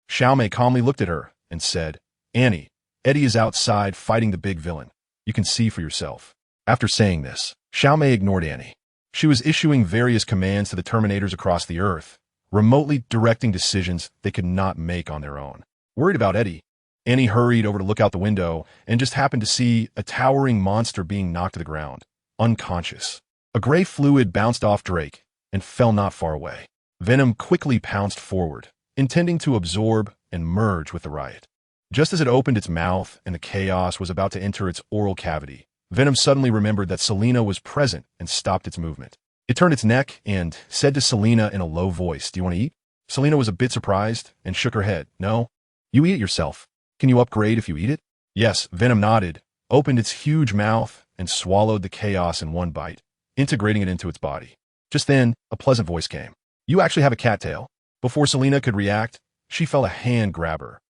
Xiaomei calmly looked at her and said, "Annie, Eddie is outside fighting the big villain. You can see for yourself." After saying this, Xiaomei ignored Annie. She was issuing various commands to the Terminators across the Earth, remotely directing decisions they could not make on their own. Worried about Eddie, Annie hurried over to look out the window and just happened to see a towering monster being knocked to the ground, unconscious. A gray fluid bounced off Drake and fell not far away. Venom quickly pounced forward, intending to absorb and merge with the riot. Just as it opened its mouth and the chaos was about to enter its oral cavity, Venom suddenly remembered that Selena was present and stopped its movement. It turned its neck and said to Selena in a low voice, "Do you want to eat?" Selena was a bit surprised and shook her head. "No, you eat it yourself. Can you upgrade if you eat it?" "Yes," Venom nodded, opened its huge mouth, and swallowed the chaos in one bite, integrating it into its body. Just then, a pleasant voice came. "You actually have a cattail." Before Selena could react, she felt a hand grab her.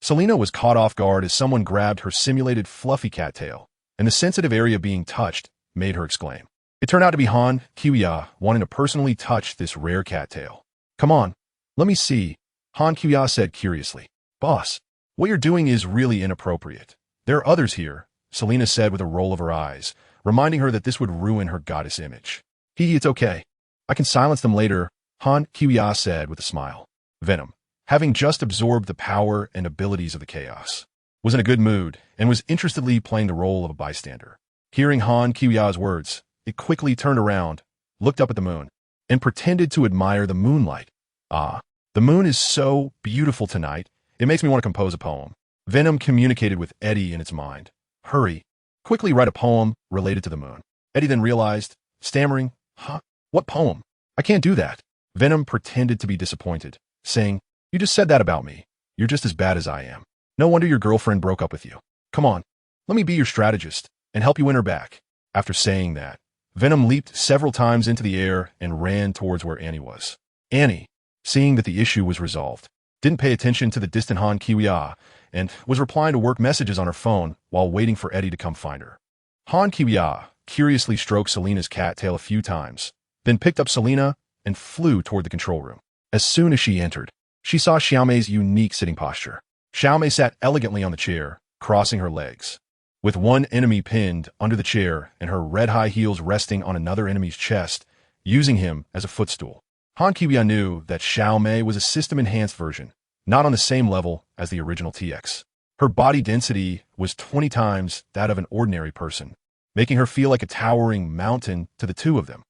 Selena was caught off guard as someone grabbed her simulated fluffy cattail, and the sensitive area being touched made her exclaim. It turned out to be Han Kiwia wanting to personally touch this rare cattail. "Come on, let me see," Han Kiwia said curiously. "Boss, what you're doing is really inappropriate. There are others here," Selena said with a roll of her eyes, reminding her that this would ruin her goddess image. It's okay. I can silence them later," Han Kiwia said with a smile. Venom, having just absorbed the power and abilities of the chaos, was in a good mood and was interestedly playing the role of a bystander. Hearing Han Kiwia's words, it quickly turned around, looked up at the moon, and pretended to admire the moonlight. The moon is so beautiful tonight, it makes me want to compose a poem." Venom communicated with Eddie in its mind. "Hurry, quickly write a poem related to the moon." Eddie then realized, stammering, "Huh? What poem? I can't do that." Venom pretended to be disappointed, saying, "You just said that about me. You're just as bad as I am. No wonder your girlfriend broke up with you. Come on, let me be your strategist and help you win her back." After saying that, Venom leaped several times into the air and ran towards where Annie was. Annie, seeing that the issue was resolved, didn't pay attention to the distant Han Kiwia and was replying to work messages on her phone while waiting for Eddie to come find her. Han Kiwia curiously stroked Selena's cattail a few times, then picked up Selena and flew toward the control room. As soon as she entered, she saw Xiaomei's unique sitting posture. Xiaomei sat elegantly on the chair, crossing her legs, with one enemy pinned under the chair and her red high heels resting on another enemy's chest, using him as a footstool. Han Kiwia knew that Xiaomei was a system-enhanced version, not on the same level as the original TX. Her body density was 20 times that of an ordinary person, making her feel like a towering mountain to the two of them.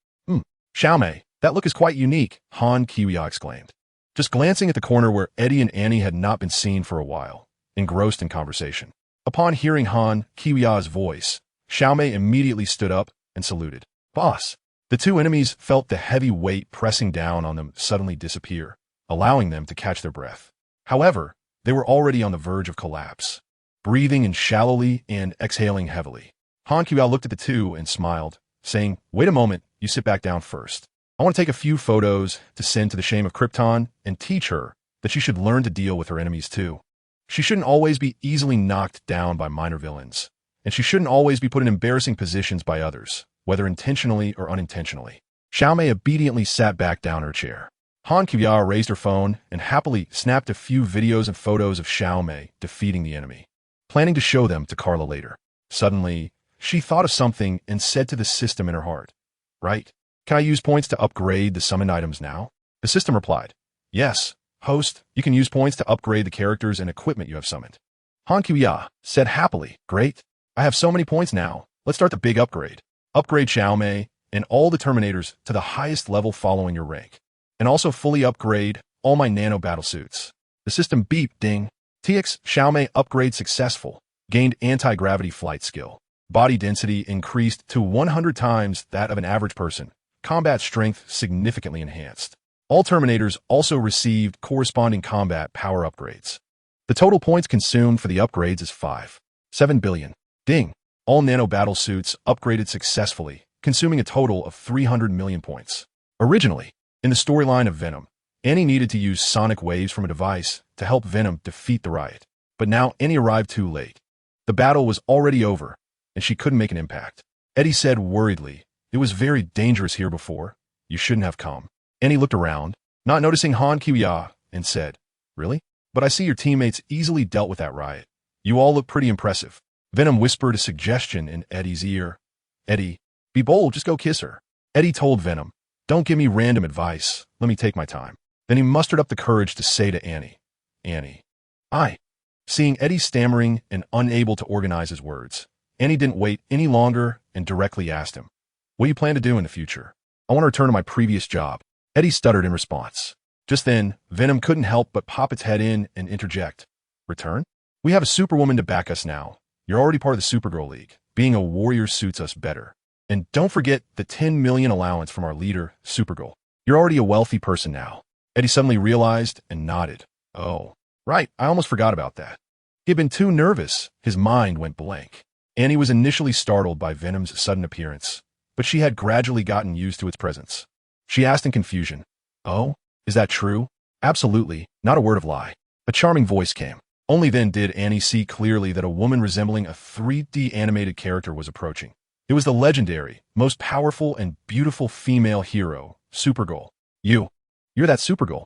Xiaomei, that look is quite unique," Han Kiwia exclaimed, just glancing at the corner where Eddie and Annie had not been seen for a while, engrossed in conversation. Upon hearing Han Kiwia's voice, Xiaomei immediately stood up and saluted. "Boss." The two enemies felt the heavy weight pressing down on them suddenly disappear, allowing them to catch their breath. However, they were already on the verge of collapse, breathing in shallowly and exhaling heavily. Han Kiwia looked at the two and smiled, saying, "Wait a moment, you sit back down first. I want to take a few photos to send to the Shame of Krypton and teach her that she should learn to deal with her enemies too. She shouldn't always be easily knocked down by minor villains, and she shouldn't always be put in embarrassing positions by others, whether intentionally or unintentionally." Xiaomei obediently sat back down in her chair. Han Kiwia raised her phone and happily snapped a few videos and photos of Xiaomei defeating the enemy, planning to show them to Carla later. Suddenly, she thought of something and said to the system in her heart, "Right, can I use points to upgrade the summoned items now?" The system replied, "Yes, host, you can use points to upgrade the characters and equipment you have summoned." Han Kiwia said happily, "Great, I have so many points now. Let's start the big upgrade. Upgrade Xiaomei and all the Terminators to the highest level following your rank, and also fully upgrade all my nano battlesuits." The system beeped, ding. TX Xiaomei upgrade successful, gained anti-gravity flight skill. Body density increased to 100 times that of an average person. Combat strength significantly enhanced. All Terminators also received corresponding combat power upgrades. The total points consumed for the upgrades is 5.7 billion. Ding. All nano battlesuits upgraded successfully, consuming a total of 300 million points. Originally, in the storyline of Venom, Annie needed to use sonic waves from a device to help Venom defeat the riot. But now Annie arrived too late. The battle was already over, and she couldn't make an impact. Eddie said worriedly, "It was very dangerous here before. You shouldn't have come." Annie looked around, not noticing Han Kiwia, and said, "Really? But I see your teammates easily dealt with that riot. You all look pretty impressive." Venom whispered a suggestion in Eddie's ear. "Eddie, be bold, just go kiss her." Eddie told Venom, "Don't give me random advice. Let me take my time." Then he mustered up the courage to say to Annie, "Annie, Seeing Eddie stammering and unable to organize his words, Annie didn't wait any longer and directly asked him, "What do you plan to do in the future?" "I want to return to my previous job." Eddie stuttered in response. Just then, Venom couldn't help but pop its head in and interject, "Return? We have a superwoman to back us now. You're already part of the Supergirl League. Being a warrior suits us better. And don't forget the 10 million allowance from our leader, Supergirl. You're already a wealthy person now. Eddie suddenly realized and nodded. Oh, right, I almost forgot about that. He had been too nervous. His mind went blank. Annie was initially startled by Venom's sudden appearance, but she had gradually gotten used to its presence. She asked in confusion, "Oh, is that true?" "Absolutely, not a word of lie." A charming voice came. Only then did Annie see clearly that a woman resembling a 3D animated character was approaching. It was the legendary, most powerful and beautiful female hero, Supergirl. You're that Supergirl.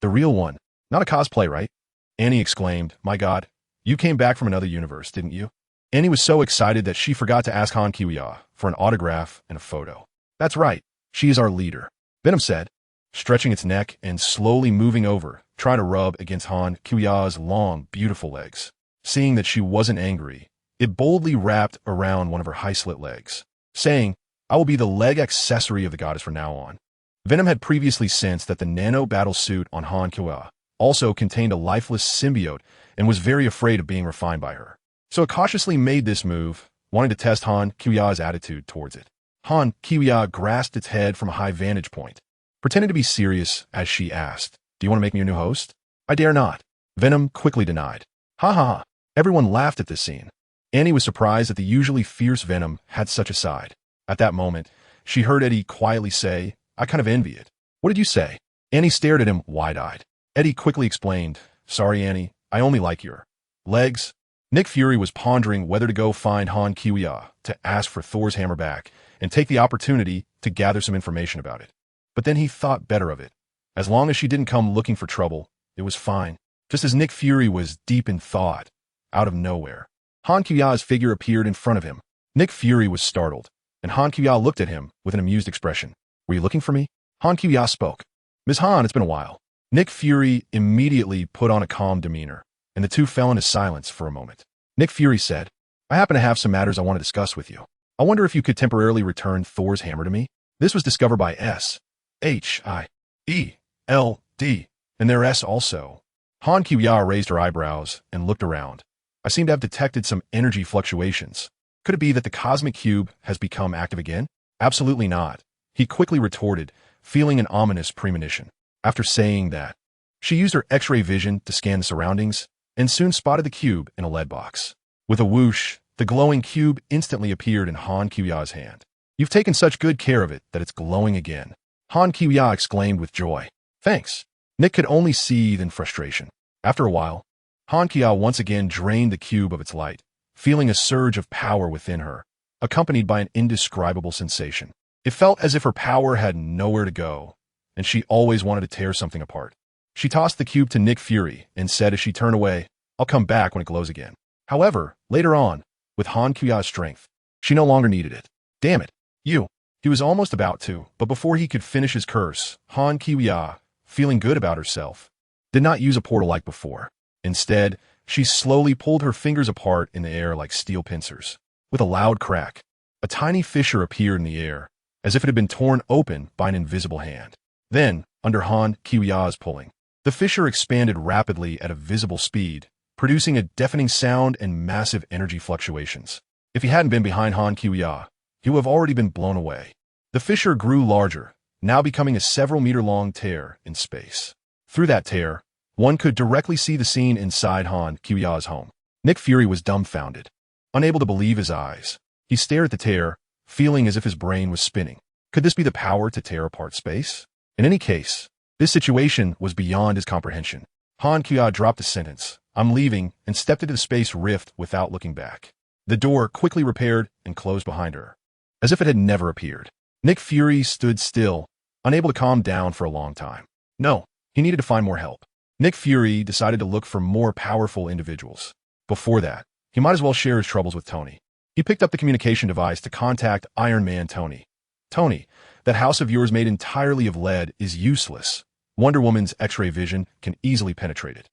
The real one. Not a cosplay, right? Annie exclaimed, "My God, you came back from another universe, didn't you?" Annie was so excited that she forgot to ask Han Kiwiya for an autograph and a photo. "That's right, she is our leader," Venom said, stretching its neck and slowly moving over, trying to rub against Han Kiwiya's long, beautiful legs. Seeing that she wasn't angry, it boldly wrapped around one of her high-slit legs, saying, "I will be the leg accessory of the goddess from now on." Venom had previously sensed that the nano-battle suit on Han Kiwiya also contained a lifeless symbiote and was very afraid of being refined by her. So it cautiously made this move, wanting to test Han Kiwiya's attitude towards it. Han Kiwiya grasped its head from a high vantage point, pretending to be serious as she asked, "Do you want to make me your new host?" "I dare not," Venom quickly denied. Ha ha ha. Everyone laughed at this scene. Annie was surprised that the usually fierce Venom had such a side. At that moment, she heard Eddie quietly say, "I kind of envy it." "What did you say?" Annie stared at him wide-eyed. Eddie quickly explained, "Sorry, Annie, I only like your legs." Nick Fury was pondering whether to go find Han Kiwiya to ask for Thor's hammer back and take the opportunity to gather some information about it. But then he thought better of it. As long as she didn't come looking for trouble, it was fine. Just as Nick Fury was deep in thought, out of nowhere, Han Kiwiya's figure appeared in front of him. Nick Fury was startled, and Han Kiwiya looked at him with an amused expression. "Were you looking for me?" Han Kiwiya spoke. "Ms. Han, it's been a while." Nick Fury immediately put on a calm demeanor, and the two fell into silence for a moment. Nick Fury said, "I happen to have some matters I want to discuss with you. I wonder if you could temporarily return Thor's hammer to me." This was discovered by S-H-I-E-L-D, and their S also. Han Kiwiya raised her eyebrows and looked around. "I seem to have detected some energy fluctuations. Could it be that the cosmic cube has become active again?" "Absolutely not," he quickly retorted, feeling an ominous premonition. After saying that, she used her X-ray vision to scan the surroundings and soon spotted the cube in a lead box. With a whoosh, the glowing cube instantly appeared in Han Kiwiya's hand. "You've taken such good care of it that it's glowing again," Han Kiwiya exclaimed with joy. "Thanks." Nick could only seethe in frustration. After a while, Han Kiwiya once again drained the cube of its light, feeling a surge of power within her, accompanied by an indescribable sensation. It felt as if her power had nowhere to go, and she always wanted to tear something apart. She tossed the cube to Nick Fury and said as she turned away, "I'll come back when it glows again." However, later on, with Han Kiwiya's strength, she no longer needed it. "Damn it, you." He was almost about to, but before he could finish his curse, Han Kiwiya, feeling good about herself, did not use a portal like before. Instead, she slowly pulled her fingers apart in the air like steel pincers. With a loud crack, a tiny fissure appeared in the air, as if it had been torn open by an invisible hand. Then, under Han Kiwiya's pulling, the fissure expanded rapidly at a visible speed, producing a deafening sound and massive energy fluctuations. If he hadn't been behind Han Kiwiya, he would have already been blown away. The fissure grew larger, now becoming a several-meter-long tear in space. Through that tear, one could directly see the scene inside Han Kiwiya's home. Nick Fury was dumbfounded, unable to believe his eyes. He stared at the tear, feeling as if his brain was spinning. Could this be the power to tear apart space? In any case, this situation was beyond his comprehension. Han Kiwiya dropped the sentence, "I'm leaving," and stepped into the space rift without looking back. The door quickly repaired and closed behind her, as if it had never appeared. Nick Fury stood still, unable to calm down for a long time. No, he needed to find more help. Nick Fury decided to look for more powerful individuals. Before that, he might as well share his troubles with Tony. He picked up the communication device to contact Iron Man Tony. "Tony, that house of yours made entirely of lead is useless. Wonder Woman's X-ray vision can easily penetrate it."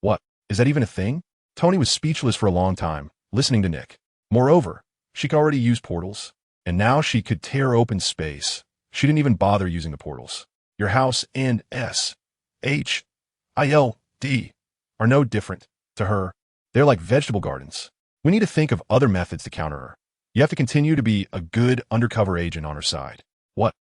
"What? Is that even a thing?" Tony was speechless for a long time, listening to Nick. Moreover, she could already use portals, and now she could tear open space. She didn't even bother using the portals. Your house and S-H-I-L-D are no different to her. They're like vegetable gardens. We need to think of other methods to counter her. You have to continue to be a good undercover agent on her side. What?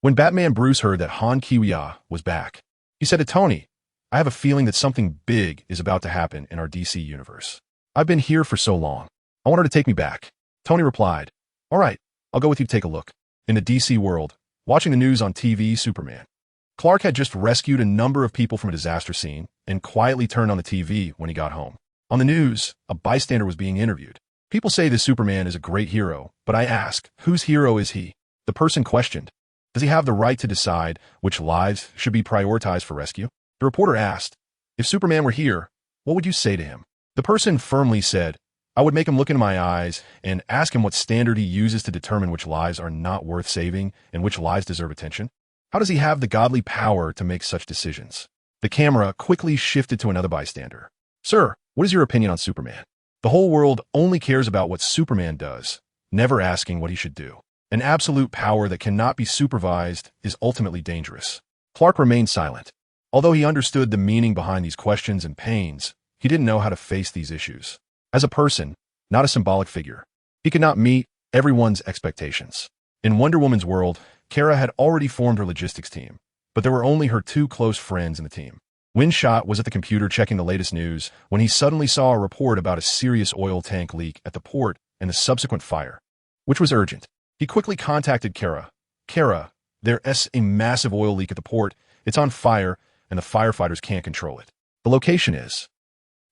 When Batman Bruce heard that Han Kiwiya was back, he said to Tony, I have a feeling that something big is about to happen in our DC universe. I've been here for so long. I want her to take me back. Tony replied, all right, I'll go with you to take a look. In the DC world, watching the news on TV, Superman. Clark had just rescued a number of people from a disaster scene and quietly turned on the TV when he got home. On the news, a bystander was being interviewed. People say this Superman is a great hero, but I ask, whose hero is he? The person questioned, does he have the right to decide which lives should be prioritized for rescue? The reporter asked, if Superman were here, what would you say to him? The person firmly said, I would make him look into my eyes and ask him what standard he uses to determine which lives are not worth saving and which lives deserve attention. How does he have the godly power to make such decisions? The camera quickly shifted to another bystander. Sir, what is your opinion on Superman? The whole world only cares about what Superman does, never asking what he should do. An absolute power that cannot be supervised is ultimately dangerous. Clark remained silent. Although he understood the meaning behind these questions and pains, he didn't know how to face these issues. As a person, not a symbolic figure, he could not meet everyone's expectations. In Wonder Woman's world, Kara had already formed her logistics team, but there were only her two close friends in the team. Windshot was at the computer checking the latest news when he suddenly saw a report about a serious oil tank leak at the port and the subsequent fire, which was urgent. He quickly contacted Kara. Kara, there's a massive oil leak at the port. It's on fire, and the firefighters can't control it. The location is...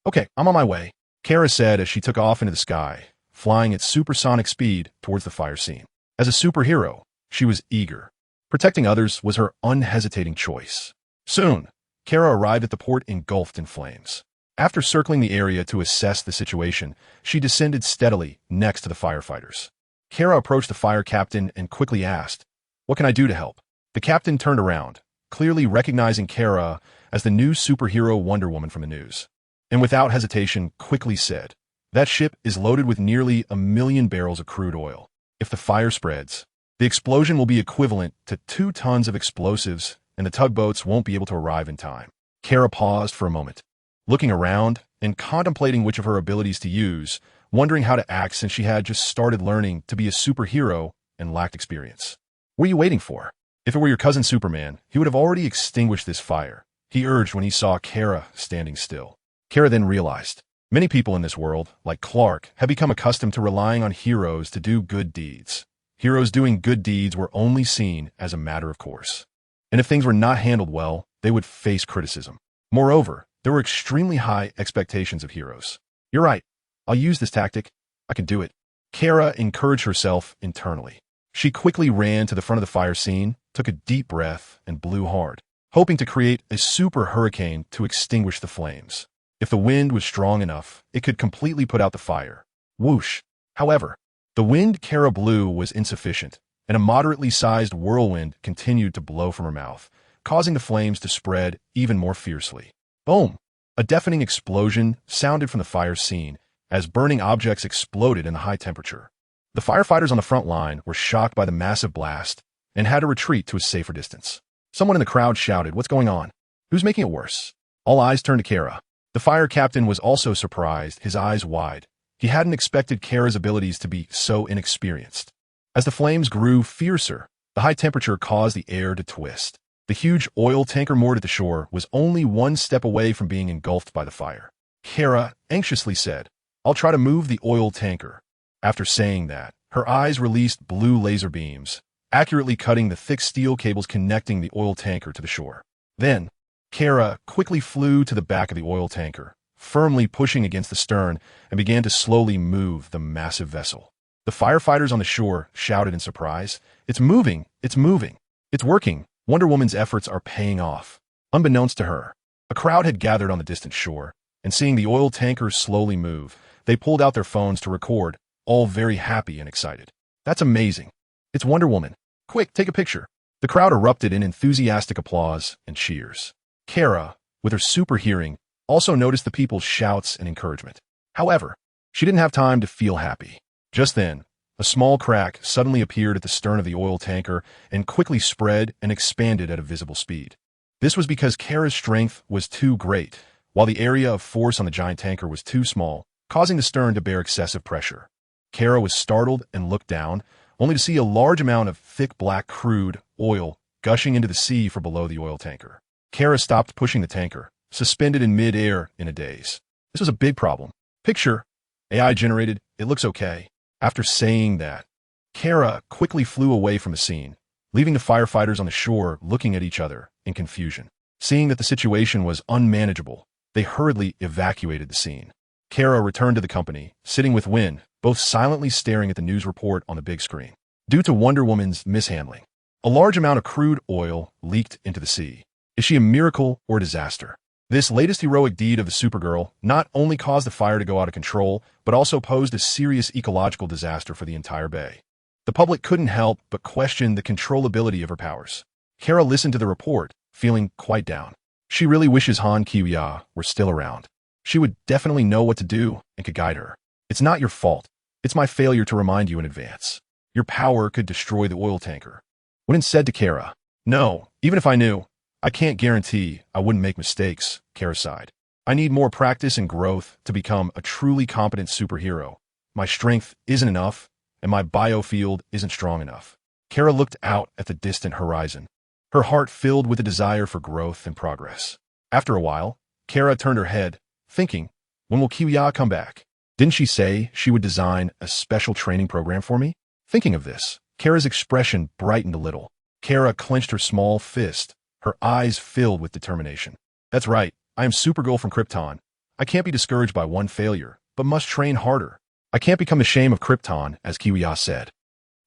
Okay, I'm on my way, Kara said as she took off into the sky, flying at supersonic speed towards the fire scene. As a superhero, she was eager. Protecting others was her unhesitating choice. Soon, Kara arrived at the port engulfed in flames. After circling the area to assess the situation, she descended steadily next to the firefighters. Kara approached the fire captain and quickly asked, what can I do to help? The captain turned around, clearly recognizing Kara as the new superhero Wonder Woman from the news, and without hesitation quickly said, that ship is loaded with nearly 1 million barrels of crude oil. If the fire spreads, the explosion will be equivalent to 2 tons of explosives, and the tugboats won't be able to arrive in time. Kara paused for a moment, looking around and contemplating which of her abilities to use, wondering how to act since she had just started learning to be a superhero and lacked experience. What are you waiting for? If it were your cousin Superman, he would have already extinguished this fire, he urged when he saw Kara standing still. Kara then realized, many people in this world, like Clark, have become accustomed to relying on heroes to do good deeds. Heroes doing good deeds were only seen as a matter of course. And if things were not handled well, they would face criticism. Moreover, there were extremely high expectations of heroes. You're right. I'll use this tactic. I can do it. Kara encouraged herself internally. She quickly ran to the front of the fire scene, took a deep breath, and blew hard, hoping to create a super hurricane to extinguish the flames. If the wind was strong enough, it could completely put out the fire. Whoosh! However, the wind Kara blew was insufficient, and a moderately sized whirlwind continued to blow from her mouth, causing the flames to spread even more fiercely. Boom! A deafening explosion sounded from the fire scene as burning objects exploded in the high temperature. The firefighters on the front line were shocked by the massive blast and had to retreat to a safer distance. Someone in the crowd shouted, "What's going on? Who's making it worse?" All eyes turned to Kara. The fire captain was also surprised, his eyes wide. He hadn't expected Kara's abilities to be so inexperienced. As the flames grew fiercer, the high temperature caused the air to twist. The huge oil tanker moored at the shore was only 1 step away from being engulfed by the fire. Kara anxiously said, "I'll try to move the oil tanker." After saying that, her eyes released blue laser beams, accurately cutting the thick steel cables connecting the oil tanker to the shore. Then, Kara quickly flew to the back of the oil tanker, firmly pushing against the stern, and began to slowly move the massive vessel. The firefighters on the shore shouted in surprise, "It's moving! It's moving! It's working! Wonder Woman's efforts are paying off." Unbeknownst to her, a crowd had gathered on the distant shore, and seeing the oil tanker slowly move, they pulled out their phones to record, all very happy and excited. "That's amazing! It's Wonder Woman! Quick, take a picture!" The crowd erupted in enthusiastic applause and cheers. Kara, with her super hearing, also noticed the people's shouts and encouragement. However, she didn't have time to feel happy. Just then, a small crack suddenly appeared at the stern of the oil tanker and quickly spread and expanded at a visible speed. This was because Kara's strength was too great. while the area of force on the giant tanker was too small, causing the stern to bear excessive pressure. Kara was startled and looked down, only to see a large amount of thick black crude oil gushing into the sea from below the oil tanker. Kara stopped pushing the tanker, suspended in mid-air in a daze. This was a big problem. Picture, AI generated, it looks okay. After saying that, Kara quickly flew away from the scene, leaving the firefighters on the shore looking at each other in confusion. Seeing that the situation was unmanageable, they hurriedly evacuated the scene. Kara returned to the company, sitting with Wynn, both silently staring at the news report on the big screen. Due to Wonder Woman's mishandling, a large amount of crude oil leaked into the sea. Is she a miracle or a disaster? This latest heroic deed of the Supergirl not only caused the fire to go out of control, but also posed a serious ecological disaster for the entire bay. The public couldn't help but question the controllability of her powers. Kara listened to the report, feeling quite down. She really wishes Han Kiya were still around. She would definitely know what to do and could guide her. It's not your fault. It's my failure to remind you in advance. Your power could destroy the oil tanker. Wynn said to Kara, "No, even if I knew, I can't guarantee I wouldn't make mistakes," Kara sighed. "I need more practice and growth to become a truly competent superhero. My strength isn't enough, and my biofield isn't strong enough." Kara looked out at the distant horizon, her heart filled with a desire for growth and progress. After a while, Kara turned her head, thinking, when will Kiya come back? Didn't she say she would design a special training program for me? Thinking of this, Kara's expression brightened a little. Kara clenched her small fist, her eyes filled with determination. "That's right, I am Supergirl from Krypton. I can't be discouraged by one failure, but must train harder. I can't become the shame of Krypton," as Kiya said.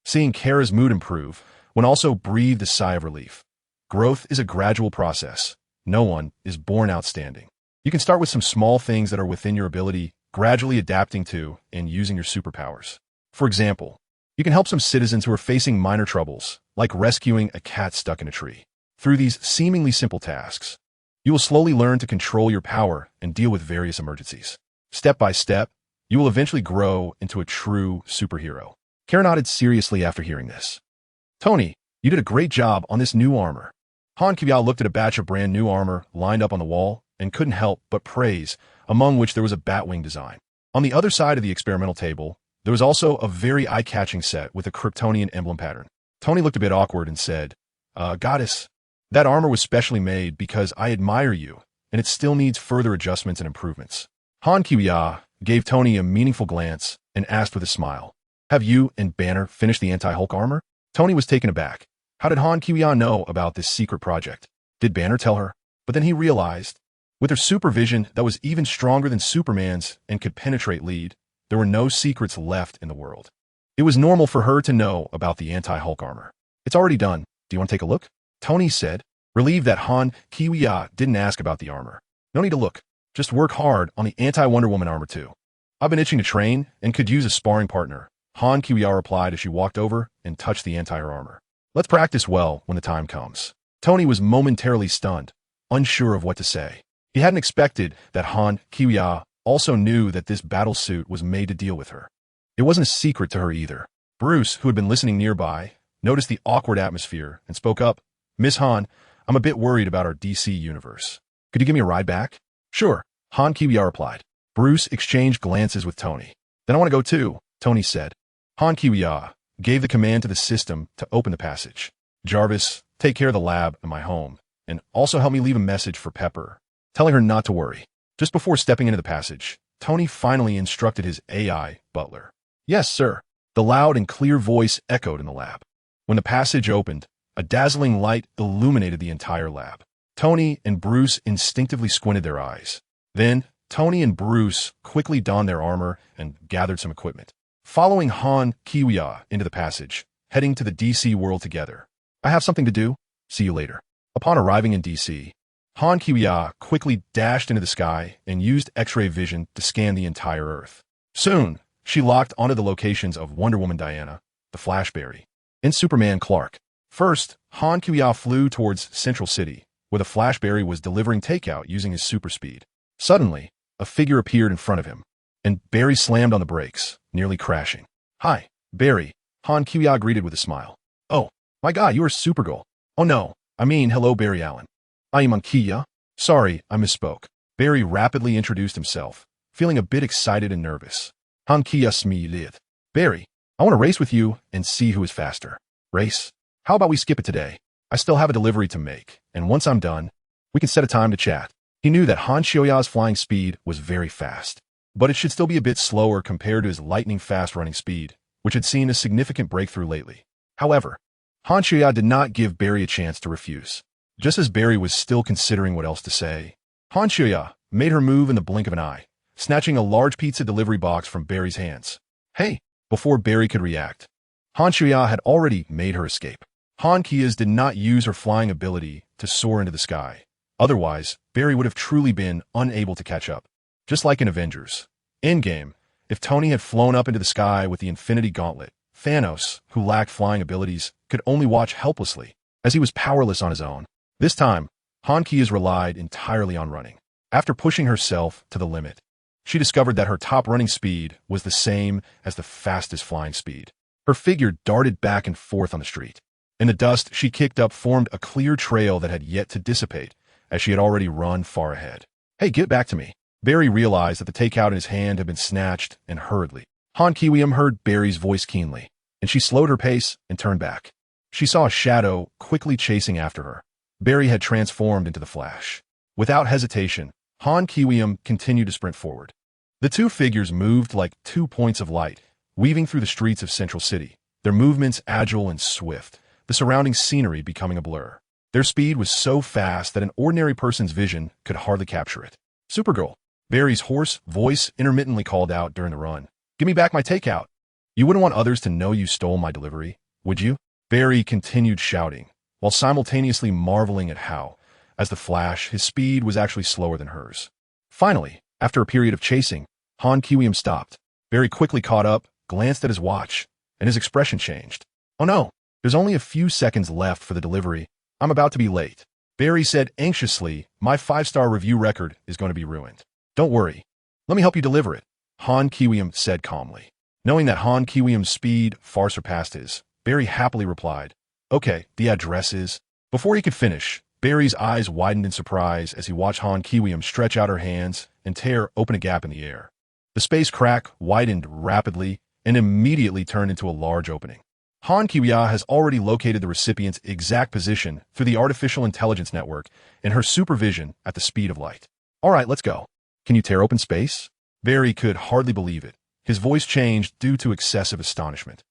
Seeing Kara's mood improve, Wynn also breathed a sigh of relief. Growth is a gradual process. No one is born outstanding. You can start with some small things that are within your ability, gradually adapting to and using your superpowers. For example, you can help some citizens who are facing minor troubles, like rescuing a cat stuck in a tree. Through these seemingly simple tasks, you will slowly learn to control your power and deal with various emergencies. Step by step, you will eventually grow into a true superhero. Kara nodded seriously after hearing this. "Tony, you did a great job on this new armor." Han Kiya looked at a batch of brand new armor lined up on the wall and couldn't help but praise, among which there was a Batwing design. On the other side of the experimental table, there was also a very eye-catching set with a Kryptonian emblem pattern. Tony looked a bit awkward and said, "Goddess, that armor was specially made because I admire you, and it still needs further adjustments and improvements." Han Kiya gave Tony a meaningful glance and asked with a smile, "Have you and Banner finished the anti-Hulk armor?" Tony was taken aback. How did Han Kiya know about this secret project? Did Banner tell her? But then he realized, with her supervision that was even stronger than Superman's and could penetrate lead, there were no secrets left in the world. It was normal for her to know about the anti-Hulk armor. "It's already done. Do you want to take a look?" Tony said, relieved that Han Kiya didn't ask about the armor. "No need to look. Just work hard on the anti-Wonder Woman armor too. I've been itching to train and could use a sparring partner," Han Kiya replied as she walked over and touched the entire armor. "Let's practice well when the time comes." Tony was momentarily stunned, unsure of what to say. He hadn't expected that Han Kiya also knew that this battle suit was made to deal with her. It wasn't a secret to her either. Bruce, who had been listening nearby, noticed the awkward atmosphere and spoke up. "Miss Han, I'm a bit worried about our DC universe. Could you give me a ride back?" "Sure," Han Kiya replied. Bruce exchanged glances with Tony. "Then I want to go too," Tony said. Han Kiya gave the command to the system to open the passage. "Jarvis, take care of the lab and my home, and also help me leave a message for Pepper, telling her not to worry." Just before stepping into the passage, Tony finally instructed his AI butler. "Yes, sir." The loud and clear voice echoed in the lab. When the passage opened, a dazzling light illuminated the entire lab. Tony and Bruce instinctively squinted their eyes. Then, Tony and Bruce quickly donned their armor and gathered some equipment. Following Han Kiya into the passage, heading to the DC world together. "I have something to do. See you later." Upon arriving in DC, Han Kiya quickly dashed into the sky and used X-ray vision to scan the entire Earth. Soon, she locked onto the locations of Wonder Woman Diana, the Flashberry, and Superman Clark. First, Han Kiya flew towards Central City, where the Flashberry was delivering takeout using his super speed. Suddenly, a figure appeared in front of him, and Barry slammed on the brakes, nearly crashing. "Hi, Barry," Han Kiya greeted with a smile. "Oh, my God, you are Supergirl." "Oh no, I mean hello Barry Allen. I am Kiya. Sorry, I misspoke." Barry rapidly introduced himself, feeling a bit excited and nervous. Han Lith. Barry, I want to race with you and see who is faster. Race? How about we skip it today? I still have a delivery to make, and once I'm done, we can set a time to chat. He knew that Han Xiuya's flying speed was very fast, but it should still be a bit slower compared to his lightning-fast running speed, which had seen a significant breakthrough lately. However, Han Xiuya did not give Barry a chance to refuse. Just as Barry was still considering what else to say, Han Xiuya made her move in the blink of an eye, snatching a large pizza delivery box from Barry's hands. Hey! Before Barry could react, Han Xiuya had already made her escape. Han Qias did not use her flying ability to soar into the sky. Otherwise, Barry would have truly been unable to catch up. Just like in Avengers Endgame, if Tony had flown up into the sky with the Infinity Gauntlet, Thanos, who lacked flying abilities, could only watch helplessly, as he was powerless on his own. This time, Han Qias relied entirely on running. After pushing herself to the limit, she discovered that her top running speed was the same as the fastest flying speed. Her figure darted back and forth on the street. In the dust she kicked up formed a clear trail that had yet to dissipate, as she had already run far ahead. Hey, get back to me. Barry realized that the takeout in his hand had been snatched, and hurriedly, Han Kiwium heard Barry's voice keenly, and she slowed her pace and turned back. She saw a shadow quickly chasing after her. Barry had transformed into the Flash. Without hesitation, Han Kiwium continued to sprint forward. The two figures moved like 2 points of light, weaving through the streets of Central City, their movements agile and swift, the surrounding scenery becoming a blur. Their speed was so fast that an ordinary person's vision could hardly capture it. Supergirl, Barry's hoarse voice intermittently called out during the run. Give me back my takeout. You wouldn't want others to know you stole my delivery, would you? Barry continued shouting, while simultaneously marveling at how, as the Flash, his speed was actually slower than hers. Finally, after a period of chasing, Han Kiwium stopped. Barry quickly caught up, glanced at his watch, and his expression changed. Oh no, there's only a few seconds left for the delivery. I'm about to be late. Barry said anxiously, my 5-star review record is going to be ruined. Don't worry. Let me help you deliver it, Han Kiwium said calmly. Knowing that Han Kiwium's speed far surpassed his, Barry happily replied, okay, the address is... Before he could finish, Barry's eyes widened in surprise as he watched Han Kiwium stretch out her hands and tear open a gap in the air. The space crack widened rapidly and immediately turned into a large opening. Han Kiwiya has already located the recipient's exact position through the artificial intelligence network and her supervision at the speed of light. All right, let's go. Can you tear open space? Barry could hardly believe it. His voice changed due to excessive astonishment.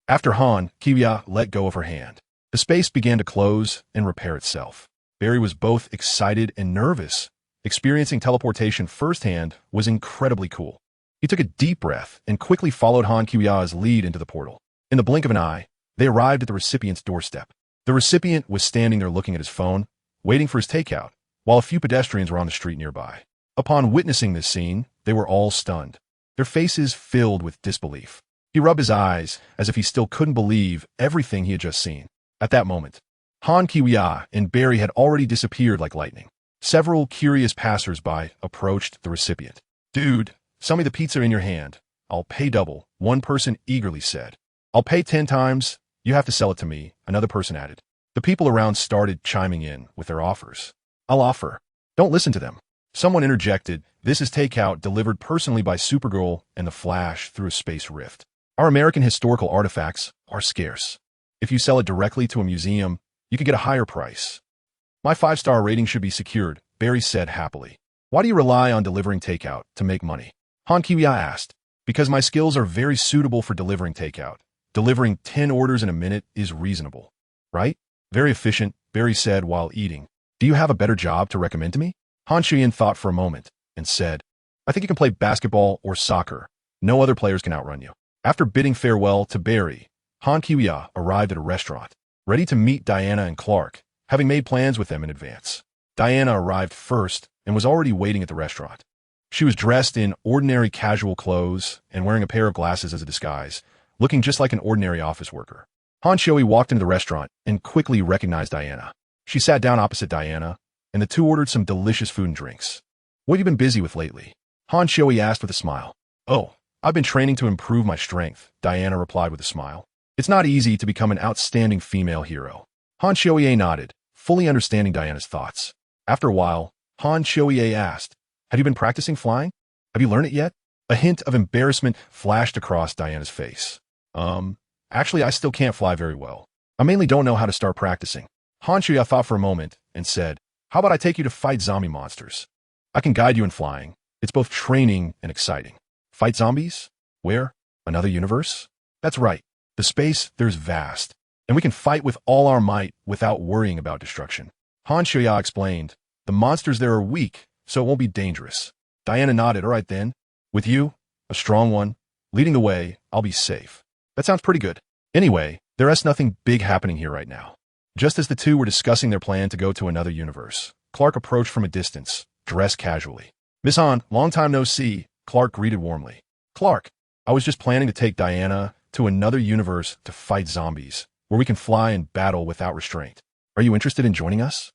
After Han Kiwiya let go of her hand, the space began to close and repair itself. Barry was both excited and nervous. Experiencing teleportation firsthand was incredibly cool. He took a deep breath and quickly followed Han Kiwiya's lead into the portal. In the blink of an eye, they arrived at the recipient's doorstep. The recipient was standing there looking at his phone, waiting for his takeout, while a few pedestrians were on the street nearby. Upon witnessing this scene, they were all stunned, their faces filled with disbelief. He rubbed his eyes as if he still couldn't believe everything he had just seen. At that moment, Han Kiwiya and Barry had already disappeared like lightning. Several curious passers-by approached the recipient. Dude, sell me the pizza in your hand. I'll pay double, one person eagerly said. I'll pay 10 times. You have to sell it to me, another person added. The people around started chiming in with their offers. I'll offer. Don't listen to them. Someone interjected, this is takeout delivered personally by Supergirl and the Flash through a space rift. Our American historical artifacts are scarce. If you sell it directly to a museum, you could get a higher price. My 5-star rating should be secured, Barry said happily. Why do you rely on delivering takeout to make money? Han Kiwiya asked. Because my skills are very suitable for delivering takeout. Delivering 10 orders in a minute is reasonable. Right? Very efficient, Barry said while eating. Do you have a better job to recommend to me? Han Xiuyan thought for a moment and said, I think you can play basketball or soccer. No other players can outrun you. After bidding farewell to Barry, Han Kiwiya arrived at a restaurant, ready to meet Diana and Clark, having made plans with them in advance. Diana arrived first and was already waiting at the restaurant. She was dressed in ordinary casual clothes and wearing a pair of glasses as a disguise, looking just like an ordinary office worker. Han Xiuyan walked into the restaurant and quickly recognized Diana. She sat down opposite Diana, and the two ordered some delicious food and drinks. What have you been busy with lately? Han Xiuyan asked with a smile. Oh, I've been training to improve my strength, Diana replied with a smile. It's not easy to become an outstanding female hero. Han Xiuyan nodded, fully understanding Diana's thoughts. After a while, Han Shoye asked. Had you been practicing flying? Have you learned it yet? A hint of embarrassment flashed across Diana's face. Actually, I still can't fly very well. I mainly don't know how to start practicing. Han Shoye thought for a moment and said, how about I take you to fight zombie monsters? I can guide you in flying. It's both training and exciting. Fight zombies? Where? Another universe? That's right. The space there's vast, and we can fight with all our might without worrying about destruction. Han Shoya explained, the monsters there are weak, so it won't be dangerous. Diana nodded, all right then. With you, a strong one, leading the way, I'll be safe. That sounds pretty good. Anyway, there is nothing big happening here right now. Just as the two were discussing their plan to go to another universe, Clark approached from a distance, dressed casually. Miss Han, long time no see, Clark greeted warmly. Clark, I was just planning to take Diana to another universe to fight zombies, where we can fly and battle without restraint. Are you interested in joining us?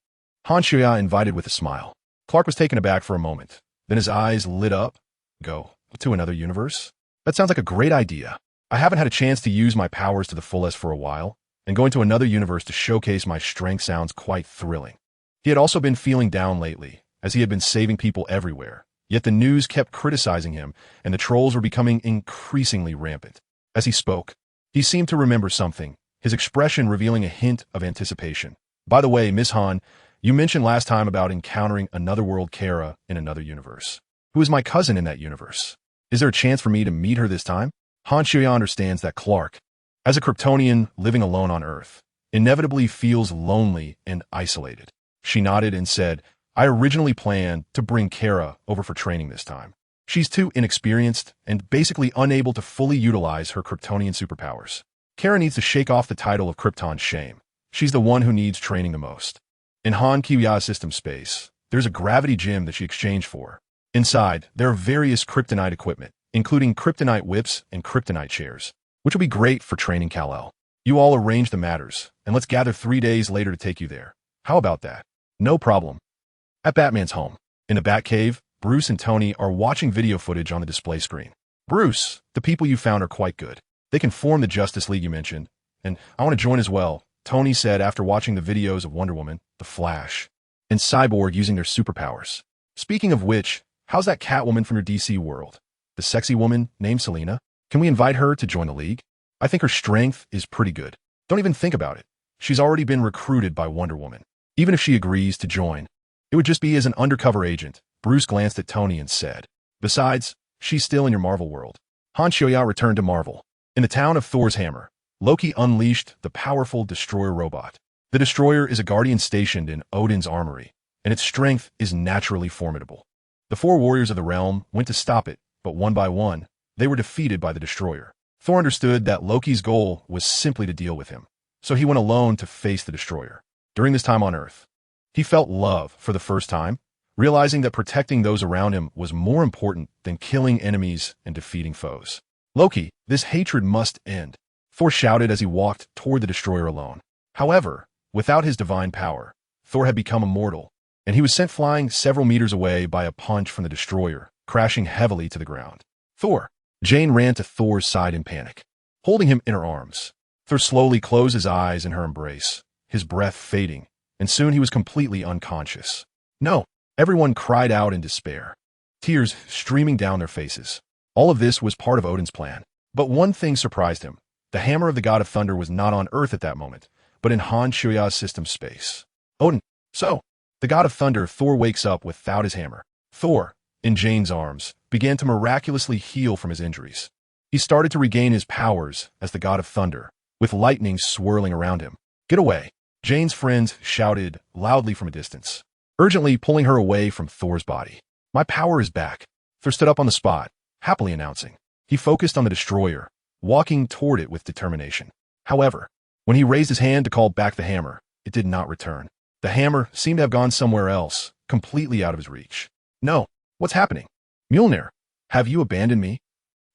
Han Shoya invited with a smile. Clark was taken aback for a moment. Then his eyes lit up. Go to another universe? That sounds like a great idea. I haven't had a chance to use my powers to the fullest for a while, and going to another universe to showcase my strength sounds quite thrilling. He had also been feeling down lately, as he had been saving people everywhere. Yet the news kept criticizing him, and the trolls were becoming increasingly rampant. As he spoke, he seemed to remember something, his expression revealing a hint of anticipation. By the way, Miss Han, you mentioned last time about encountering another world Kara in another universe. Who is my cousin in that universe? Is there a chance for me to meet her this time? Han Shoya understands that Clark, as a Kryptonian living alone on Earth, inevitably feels lonely and isolated. She nodded and said, I originally planned to bring Kara over for training this time. She's too inexperienced and basically unable to fully utilize her Kryptonian superpowers. Kara needs to shake off the title of Krypton's shame. She's the one who needs training the most. In Han Kiya's system space, there's a gravity gym that she exchanged for. Inside, there are various Kryptonite equipment, including Kryptonite whips and Kryptonite chairs, which will be great for training Kal-El. You all arrange the matters, and let's gather 3 days later to take you there. How about that? No problem. At Batman's home, in the Batcave, Bruce and Tony are watching video footage on the display screen. Bruce, the people you found are quite good. They can form the Justice League you mentioned, and I want to join as well, Tony said after watching the videos of Wonder Woman, The Flash, and Cyborg using their superpowers. Speaking of which, how's that Catwoman from your DC world? The sexy woman named Selena? Can we invite her to join the League? I think her strength is pretty good. Don't even think about it. She's already been recruited by Wonder Woman. Even if she agrees to join, it would just be as an undercover agent. Bruce glanced at Tony and said, besides, she's still in your Marvel world. Han Shoya returned to Marvel. In the town of Thor's Hammer, Loki unleashed the powerful Destroyer robot. The Destroyer is a guardian stationed in Odin's armory, and its strength is naturally formidable. The 4 warriors of the realm went to stop it, but one by one, they were defeated by the Destroyer. Thor understood that Loki's goal was simply to deal with him, so he went alone to face the Destroyer. During this time on Earth, he felt love for the first time, realizing that protecting those around him was more important than killing enemies and defeating foes. Loki, this hatred must end, Thor shouted as he walked toward the Destroyer alone. However, without his divine power, Thor had become immortal, and he was sent flying several meters away by a punch from the Destroyer, crashing heavily to the ground. Thor! Jane ran to Thor's side in panic, holding him in her arms. Thor slowly closed his eyes in her embrace, his breath fading, and soon he was completely unconscious. No! Everyone cried out in despair, tears streaming down their faces. All of this was part of Odin's plan. But one thing surprised him. The hammer of the god of thunder was not on Earth at that moment, but in Han Shoya's system space. Odin! So, the god of thunder, Thor wakes up without his hammer. Thor, in Jane's arms, began to miraculously heal from his injuries. He started to regain his powers as the god of thunder, with lightning swirling around him. Get away! Jane's friends shouted loudly from a distance, urgently pulling her away from Thor's body. My power is back. Thor stood up on the spot, happily announcing. He focused on the Destroyer, walking toward it with determination. However, when he raised his hand to call back the hammer, it did not return. The hammer seemed to have gone somewhere else, completely out of his reach. No, what's happening? Mjolnir, have you abandoned me?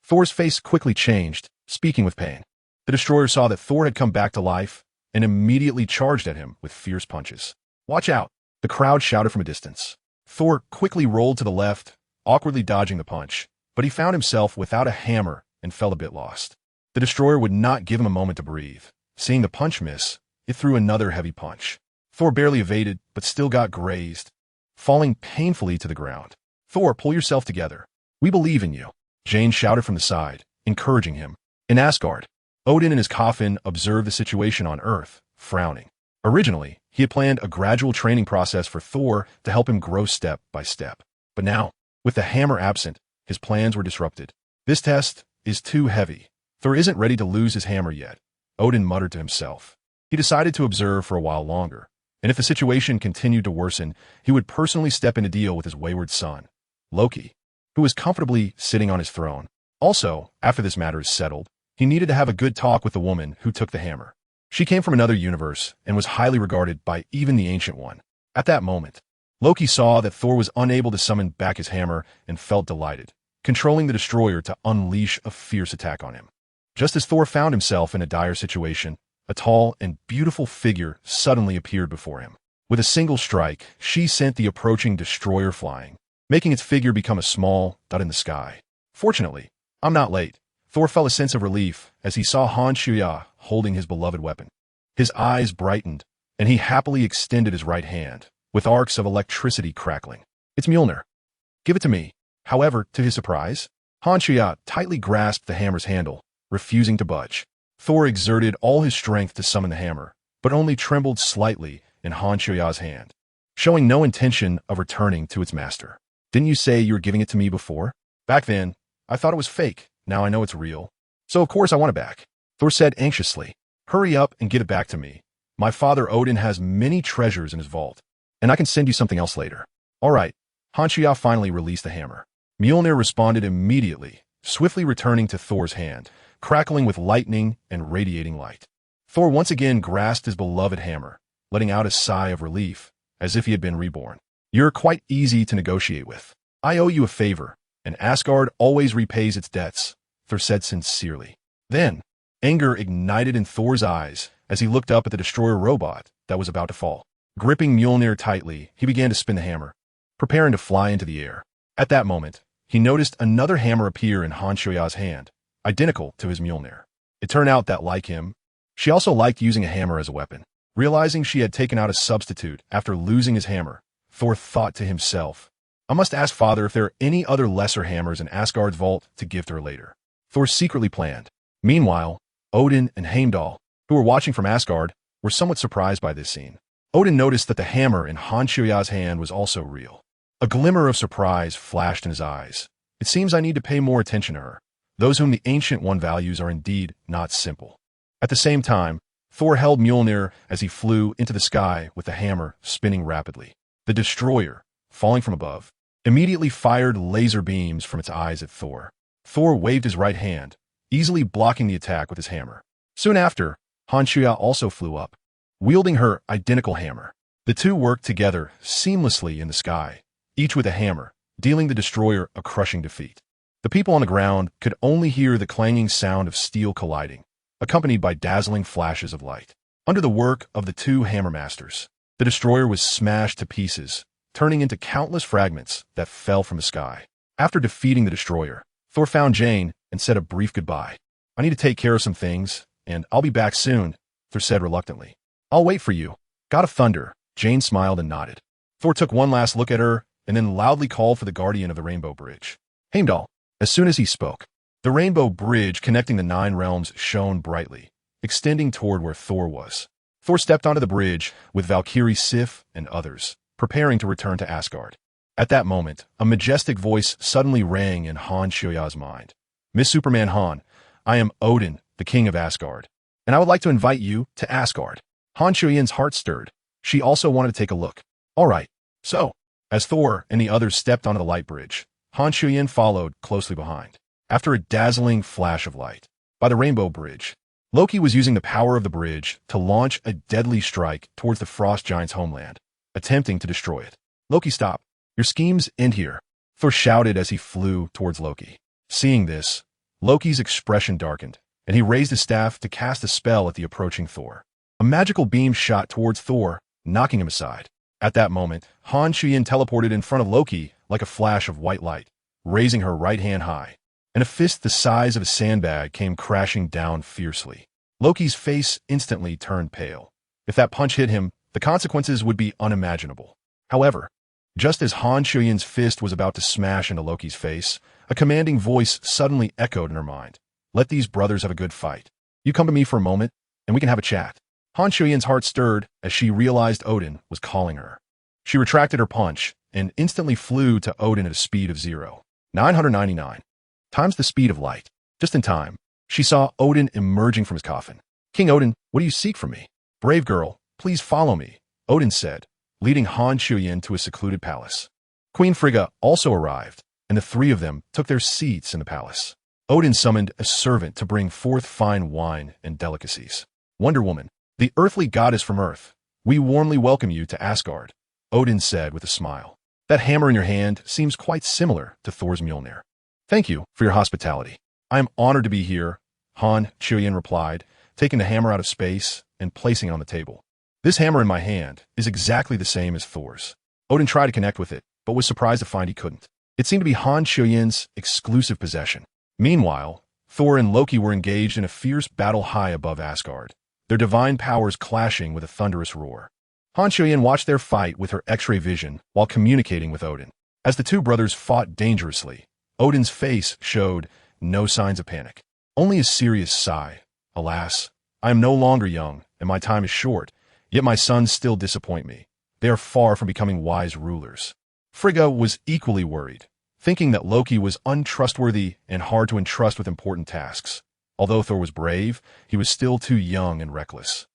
Thor's face quickly changed, speaking with pain. The Destroyer saw that Thor had come back to life and immediately charged at him with fierce punches. Watch out! The crowd shouted from a distance. Thor quickly rolled to the left, awkwardly dodging the punch, but he found himself without a hammer and felt a bit lost. The Destroyer would not give him a moment to breathe. Seeing the punch miss, it threw another heavy punch. Thor barely evaded, but still got grazed. falling painfully to the ground. Thor, pull yourself together. We believe in you, Jane shouted from the side, encouraging him. In Asgard, Odin in his coffin observed the situation on Earth, frowning. Originally, he had planned a gradual training process for Thor to help him grow step by step. But now, with the hammer absent, his plans were disrupted. This test is too heavy. Thor isn't ready to lose his hammer yet, Odin muttered to himself. He decided to observe for a while longer, and if the situation continued to worsen, he would personally step in to deal with his wayward son, Loki, who was comfortably sitting on his throne. Also, after this matter is settled, he needed to have a good talk with the woman who took the hammer. She came from another universe and was highly regarded by even the Ancient One. At that moment, Loki saw that Thor was unable to summon back his hammer and felt delighted, controlling the destroyer to unleash a fierce attack on him. Just as Thor found himself in a dire situation, a tall and beautiful figure suddenly appeared before him. With a single strike, she sent the approaching destroyer flying, making its figure become a small dot in the sky. Fortunately, I'm not late. Thor felt a sense of relief as he saw Han Shuya holding his beloved weapon. His eyes brightened, and he happily extended his right hand, with arcs of electricity crackling. It's Mjolnir. Give it to me. However, to his surprise, Han Shuya tightly grasped the hammer's handle, refusing to budge. Thor exerted all his strength to summon the hammer, but only trembled slightly in Han Shuya's hand, showing no intention of returning to its master. Didn't you say you were giving it to me before? Back then, I thought it was fake. Now I know it's real. So of course I want it back. Thor said anxiously. Hurry up and give it back to me. My father Odin has many treasures in his vault, and I can send you something else later. All right. Han Shuya finally released the hammer. Mjolnir responded immediately, swiftly returning to Thor's hand, crackling with lightning and radiating light. Thor once again grasped his beloved hammer, letting out a sigh of relief, as if he had been reborn. You're quite easy to negotiate with. I owe you a favor, and Asgard always repays its debts, Thor said sincerely. Then, anger ignited in Thor's eyes as he looked up at the destroyer robot that was about to fall. Gripping Mjolnir tightly, he began to spin the hammer, preparing to fly into the air. At that moment, he noticed another hammer appear in Han Shuya's hand, identical to his Mjolnir. It turned out that, like him, she also liked using a hammer as a weapon. Realizing she had taken out a substitute after losing his hammer, Thor thought to himself, I must ask Father if there are any other lesser hammers in Asgard's vault to give to her later. Thor secretly planned. Meanwhile, Odin and Heimdall, who were watching from Asgard, were somewhat surprised by this scene. Odin noticed that the hammer in Han Shuya's hand was also real. A glimmer of surprise flashed in his eyes. It seems I need to pay more attention to her. Those whom the Ancient One values are indeed not simple. At the same time, Thor held Mjolnir as he flew into the sky with the hammer spinning rapidly. The destroyer, falling from above, immediately fired laser beams from its eyes at Thor. Thor waved his right hand, easily blocking the attack with his hammer. Soon after, Han Shuya also flew up, wielding her identical hammer. The two worked together seamlessly in the sky, each with a hammer, dealing the destroyer a crushing defeat. The people on the ground could only hear the clanging sound of steel colliding, accompanied by dazzling flashes of light. Under the work of the two hammer masters, the destroyer was smashed to pieces, turning into countless fragments that fell from the sky. After defeating the destroyer, Thor found Jane and said a brief goodbye. I need to take care of some things, and I'll be back soon, Thor said reluctantly. I'll wait for you. God of Thunder, Jane smiled and nodded. Thor took one last look at her and then loudly called for the guardian of the Rainbow Bridge. Heimdall. As soon as he spoke, the Rainbow Bridge connecting the 9 realms shone brightly, extending toward where Thor was. Thor stepped onto the bridge with Valkyrie Sif and others, preparing to return to Asgard. At that moment, a majestic voice suddenly rang in Han Shuya's mind. Miss Superman Han, I am Odin, the king of Asgard, and I would like to invite you to Asgard. Han Shuyan's heart stirred. She also wanted to take a look. All right. So, as Thor and the others stepped onto the light bridge, Han Shuyan followed closely behind. After a dazzling flash of light, by the Rainbow Bridge, Loki was using the power of the bridge to launch a deadly strike towards the Frost Giant's homeland, attempting to destroy it. Loki, stop. Your schemes end here, Thor shouted as he flew towards Loki. Seeing this, Loki's expression darkened, and he raised his staff to cast a spell at the approaching Thor. A magical beam shot towards Thor, knocking him aside. At that moment, Han Shuyan teleported in front of Loki like a flash of white light, raising her right hand high, and a fist the size of a sandbag came crashing down fiercely. Loki's face instantly turned pale. If that punch hit him, the consequences would be unimaginable. However, Just as Han Shuyan's fist was about to smash into Loki's face, a commanding voice suddenly echoed in her mind. Let these brothers have a good fight. You come to me for a moment, and we can have a chat. Han Shuyan's heart stirred as she realized Odin was calling her. She retracted her punch and instantly flew to Odin at a speed of 999 times the speed of light. Just in time, she saw Odin emerging from his coffin. King Odin, what do you seek from me? Brave girl, please follow me, Odin said, leading Han Shuyan to a secluded palace. Queen Frigga also arrived, and the three of them took their seats in the palace. Odin summoned a servant to bring forth fine wine and delicacies. Wonder Woman, the earthly goddess from Earth, we warmly welcome you to Asgard, Odin said with a smile. That hammer in your hand seems quite similar to Thor's Mjolnir. Thank you for your hospitality. I am honored to be here, Han Shuyan replied, taking the hammer out of space and placing it on the table. This hammer in my hand is exactly the same as Thor's. Odin tried to connect with it, but was surprised to find he couldn't. It seemed to be Han Shuyan's exclusive possession. Meanwhile, Thor and Loki were engaged in a fierce battle high above Asgard, their divine powers clashing with a thunderous roar. Han Shuyan watched their fight with her X-ray vision while communicating with Odin. As the two brothers fought dangerously, Odin's face showed no signs of panic, only a serious sigh. Alas, I am no longer young, and my time is short, yet my sons still disappoint me. They are far from becoming wise rulers. Frigga was equally worried, thinking that Loki was untrustworthy and hard to entrust with important tasks. Although Thor was brave, he was still too young and reckless,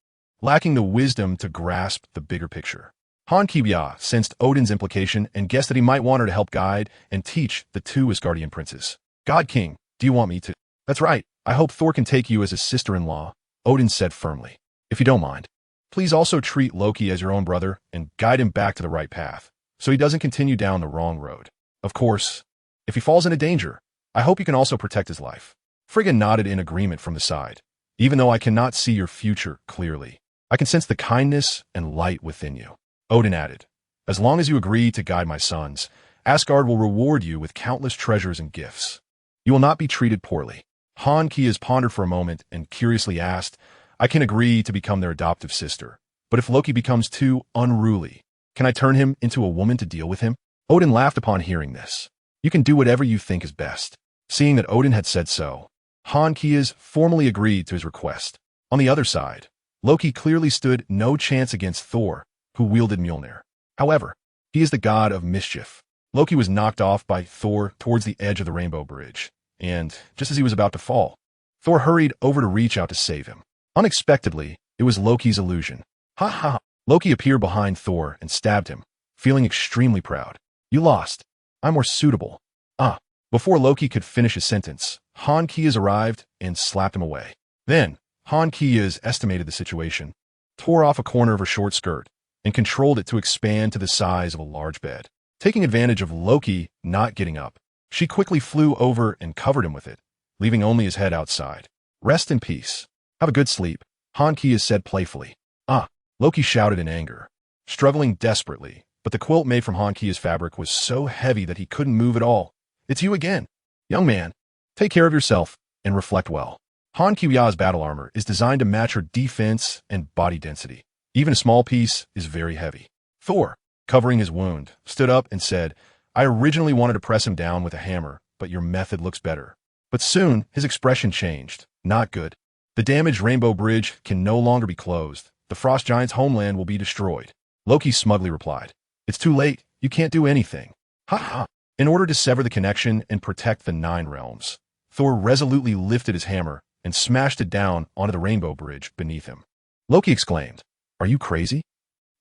lacking the wisdom to grasp the bigger picture. Han Kibya sensed Odin's implication and guessed that he might want her to help guide and teach the two Asgardian princes. God King, do you want me to? That's right. I hope Thor can take you as his sister-in-law, Odin said firmly. If you don't mind, please also treat Loki as your own brother and guide him back to the right path, so he doesn't continue down the wrong road. Of course, if he falls into danger, I hope you can also protect his life. Frigga nodded in agreement from the side. Even though I cannot see your future clearly, I can sense the kindness and light within you. Odin added, as long as you agree to guide my sons, Asgard will reward you with countless treasures and gifts. You will not be treated poorly. Han Kias pondered for a moment and curiously asked, I can agree to become their adoptive sister, but if Loki becomes too unruly, can I turn him into a woman to deal with him? Odin laughed upon hearing this. You can do whatever you think is best. Seeing that Odin had said so, Han Kias formally agreed to his request. On the other side, Loki clearly stood no chance against Thor, who wielded Mjolnir. However, he is the god of mischief. Loki was knocked off by Thor towards the edge of the Rainbow Bridge, and just as he was about to fall, Thor hurried over to reach out to save him. Unexpectedly, it was Loki's illusion. Ha ha! Loki appeared behind Thor and stabbed him, feeling extremely proud. You lost. I'm more suitable. Before Loki could finish his sentence, Han Kias arrived and slapped him away. Then, Han Kias estimated the situation, tore off a corner of her short skirt, and controlled it to expand to the size of a large bed. Taking advantage of Loki not getting up, she quickly flew over and covered him with it, leaving only his head outside. Rest in peace. Have a good sleep, Han Kias said playfully. Loki shouted in anger, struggling desperately, but the quilt made from Han Kias fabric was so heavy that he couldn't move at all. It's you again. Young man, take care of yourself and reflect well. Han Kibya's battle armor is designed to match her defense and body density. Even a small piece is very heavy. Thor, covering his wound, stood up and said, I originally wanted to press him down with a hammer, but your method looks better. But soon, his expression changed. Not good. The damaged Rainbow Bridge can no longer be closed. The Frost Giant's homeland will be destroyed. Loki smugly replied, It's too late. You can't do anything. Ha ha. In order to sever the connection and protect the 9 realms, Thor resolutely lifted his hammer and smashed it down onto the Rainbow Bridge beneath him. Loki exclaimed, Are you crazy?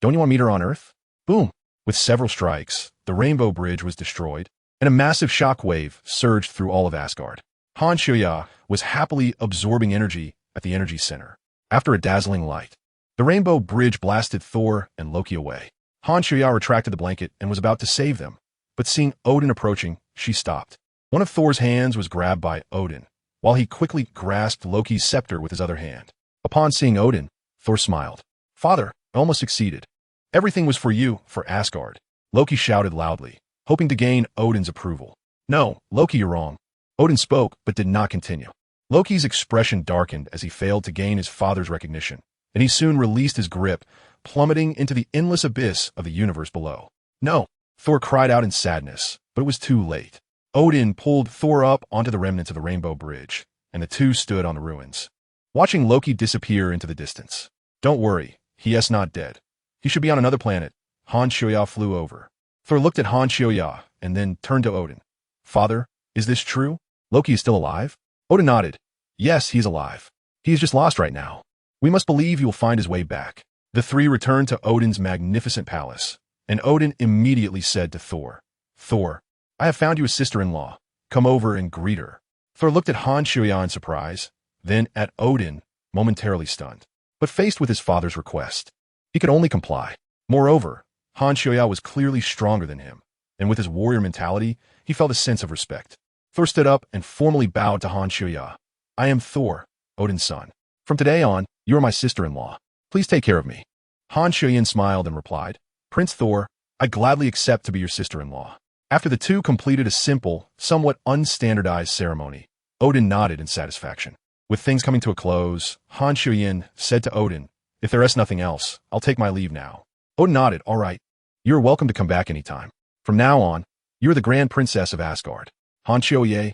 Don't you want to meet her on Earth? Boom! With several strikes, the Rainbow Bridge was destroyed, and a massive shockwave surged through all of Asgard. Han Shuya was happily absorbing energy at the energy center. After a dazzling light, the Rainbow Bridge blasted Thor and Loki away. Han Shuya retracted the blanket and was about to save them, but seeing Odin approaching, she stopped. One of Thor's hands was grabbed by Odin, while he quickly grasped Loki's scepter with his other hand. Upon seeing Odin, Thor smiled. Father, I almost succeeded. Everything was for you, for Asgard. Loki shouted loudly, hoping to gain Odin's approval. No, Loki, you're wrong. Odin spoke, but did not continue. Loki's expression darkened as he failed to gain his father's recognition, and he soon released his grip, plummeting into the endless abyss of the universe below. No, Thor cried out in sadness, but it was too late. Odin pulled Thor up onto the remnants of the Rainbow Bridge, and the two stood on the ruins, watching Loki disappear into the distance. Don't worry, he is not dead. He should be on another planet. Han Shoya flew over. Thor looked at Han Shoya and then turned to Odin. Father, is this true? Loki is still alive? Odin nodded. Yes, he's alive. He is just lost right now. We must believe he will find his way back. The three returned to Odin's magnificent palace, and Odin immediately said to Thor, Thor, I have found you a sister-in-law. Come over and greet her. Thor looked at Han Shoya in surprise, then at Odin, momentarily stunned. But faced with his father's request, he could only comply. Moreover, Han Shoya was clearly stronger than him, and with his warrior mentality, he felt a sense of respect. Thor stood up and formally bowed to Han Shoya. I am Thor, Odin's son. From today on, you are my sister-in-law. Please take care of me. Han Shoyan smiled and replied, Prince Thor, I gladly accept to be your sister-in-law. After the two completed a simple, somewhat unstandardized ceremony, Odin nodded in satisfaction. With things coming to a close, Han Shoyan said to Odin, If there is nothing else, I'll take my leave now. Odin nodded, All right. You are welcome to come back anytime. From now on, you are the Grand Princess of Asgard. Han Shoye.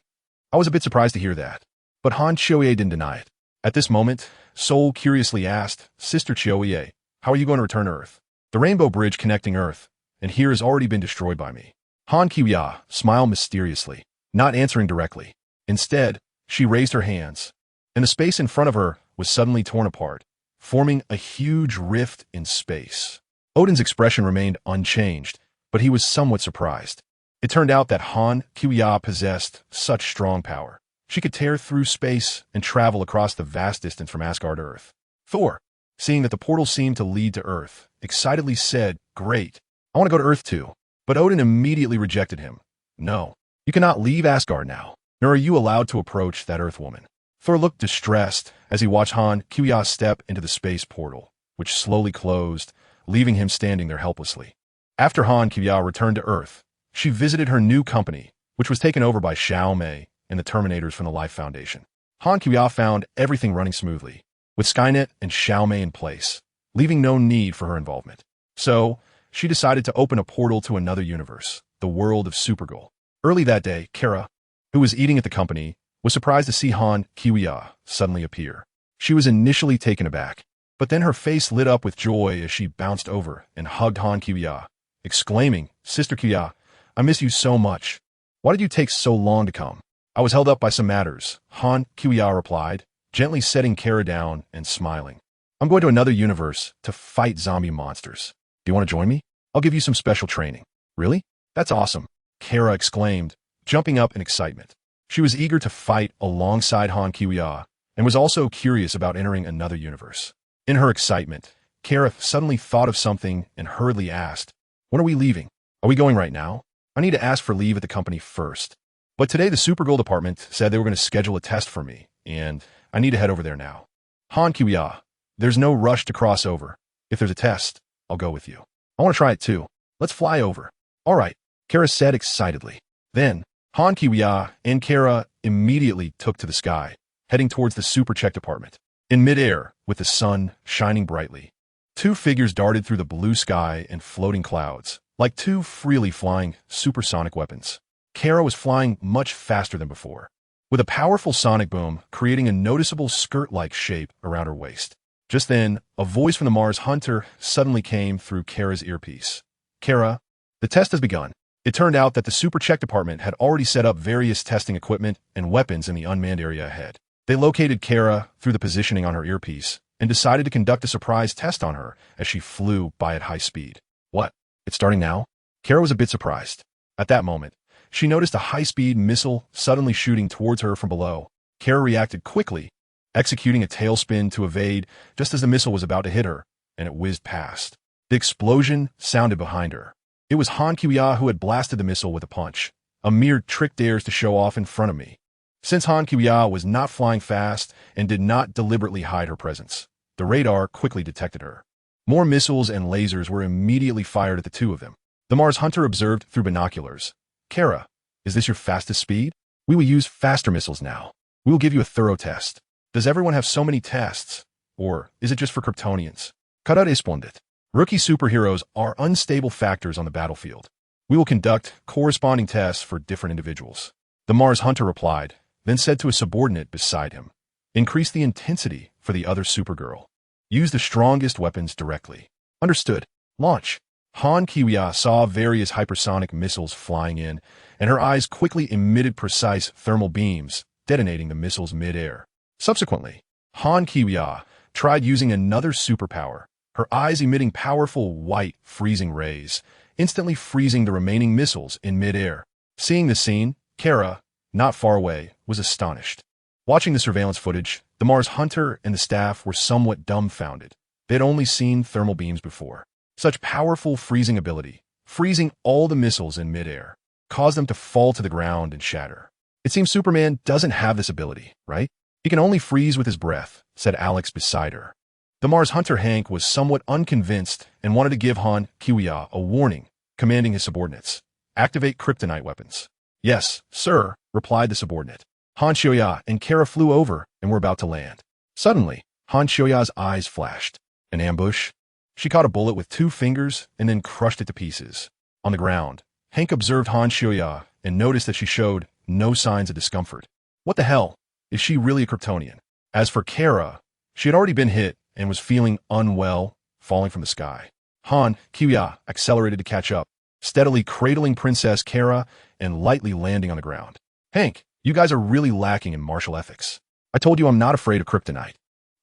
I was a bit surprised to hear that, but Han Shoye didn't deny it. At this moment, Sol curiously asked, Sister Shoye, how are you going to return to Earth? The Rainbow Bridge connecting Earth and here has already been destroyed by me. Han Kiya smiled mysteriously, not answering directly. Instead, she raised her hands, and the space in front of her was suddenly torn apart, forming a huge rift in space. Odin's expression remained unchanged, but he was somewhat surprised. It turned out that Han Kiya possessed such strong power. She could tear through space and travel across the vast distance from Asgard to Earth. Thor, seeing that the portal seemed to lead to Earth, excitedly said, Great, I want to go to Earth too. But Odin immediately rejected him. No, you cannot leave Asgard now, nor are you allowed to approach that Earth woman. Thor looked distressed as he watched Han Kiya step into the space portal, which slowly closed, leaving him standing there helplessly. After Han Kiya returned to Earth, she visited her new company, which was taken over by Xiao Mei and the Terminators from the Life Foundation. Han Kiya found everything running smoothly, with Skynet and Xiao Mei in place, leaving no need for her involvement. So, she decided to open a portal to another universe, the world of Supergirl. Early that day, Kara, who was eating at the company, was surprised to see Han Kiya suddenly appear. She was initially taken aback, but then her face lit up with joy as she bounced over and hugged Han Kiya, exclaiming, Sister Kiya, I miss you so much. Why did you take so long to come? I was held up by some matters, Han Kiya replied, gently setting Kara down and smiling. I'm going to another universe to fight zombie monsters. Do you want to join me? I'll give you some special training. Really? That's awesome, Kara exclaimed, jumping up in excitement. She was eager to fight alongside Han Kiya and was also curious about entering another universe. In her excitement, Kara suddenly thought of something and hurriedly asked, When are we leaving? Are we going right now? I need to ask for leave at the company first. But today the Supergirl department said they were going to schedule a test for me, and I need to head over there now. Han Kiya, there's no rush to cross over. If there's a test, I'll go with you. I want to try it too. Let's fly over. All right, Kara said excitedly. Then, Han Kiya and Kara immediately took to the sky, heading towards the super check department. In midair, with the sun shining brightly, two figures darted through the blue sky and floating clouds, like two freely flying supersonic weapons. Kara was flying much faster than before, with a powerful sonic boom creating a noticeable skirt-like shape around her waist. Just then, a voice from the Mars Hunter suddenly came through Kara's earpiece. Kara, the test has begun. It turned out that the Super Check Department had already set up various testing equipment and weapons in the unmanned area ahead. They located Kara through the positioning on her earpiece and decided to conduct a surprise test on her as she flew by at high speed. What? It's starting now? Kara was a bit surprised. At that moment, she noticed a high-speed missile suddenly shooting towards her from below. Kara reacted quickly, executing a tailspin to evade just as the missile was about to hit her, and it whizzed past. The explosion sounded behind her. It was Han Kiya who had blasted the missile with a punch, a mere trick dares to show off in front of me. Since Han Kiya was not flying fast and did not deliberately hide her presence, the radar quickly detected her. More missiles and lasers were immediately fired at the two of them. The Mars Hunter observed through binoculars. Kara, is this your fastest speed? We will use faster missiles now. We will give you a thorough test. Does everyone have so many tests? Or is it just for Kryptonians? Kara responded. Rookie superheroes are unstable factors on the battlefield. We will conduct corresponding tests for different individuals. The Mars Hunter replied, then said to a subordinate beside him, increase the intensity for the other Supergirl. Use the strongest weapons directly. Understood. Launch. Han Kiwia saw various hypersonic missiles flying in, and her eyes quickly emitted precise thermal beams, detonating the missiles mid-air. Subsequently, Han Kiwia tried using another superpower, her eyes emitting powerful white freezing rays, instantly freezing the remaining missiles in mid-air. Seeing the scene, Kara, not far away, was astonished. Watching the surveillance footage, the Mars Hunter and the staff were somewhat dumbfounded. They had only seen thermal beams before. Such powerful freezing ability, freezing all the missiles in mid-air, caused them to fall to the ground and shatter. It seems Superman doesn't have this ability, right? He can only freeze with his breath, said Alex beside her. The Mars Hunter Hank was somewhat unconvinced and wanted to give Han Kiwia a warning, commanding his subordinates. Activate Kryptonite weapons. Yes, sir, replied the subordinate. Han Kiwia and Kara flew over and were about to land. Suddenly, Han Kiwia's eyes flashed. An ambush? She caught a bullet with 2 fingers and then crushed it to pieces. On the ground, Hank observed Han Kiwia and noticed that she showed no signs of discomfort. What the hell? Is she really a Kryptonian? As for Kara, she had already been hit and was feeling unwell, falling from the sky. Han Kiwia accelerated to catch up, steadily cradling Princess Kara and lightly landing on the ground. Hank, you guys are really lacking in martial ethics. I told you I'm not afraid of Kryptonite.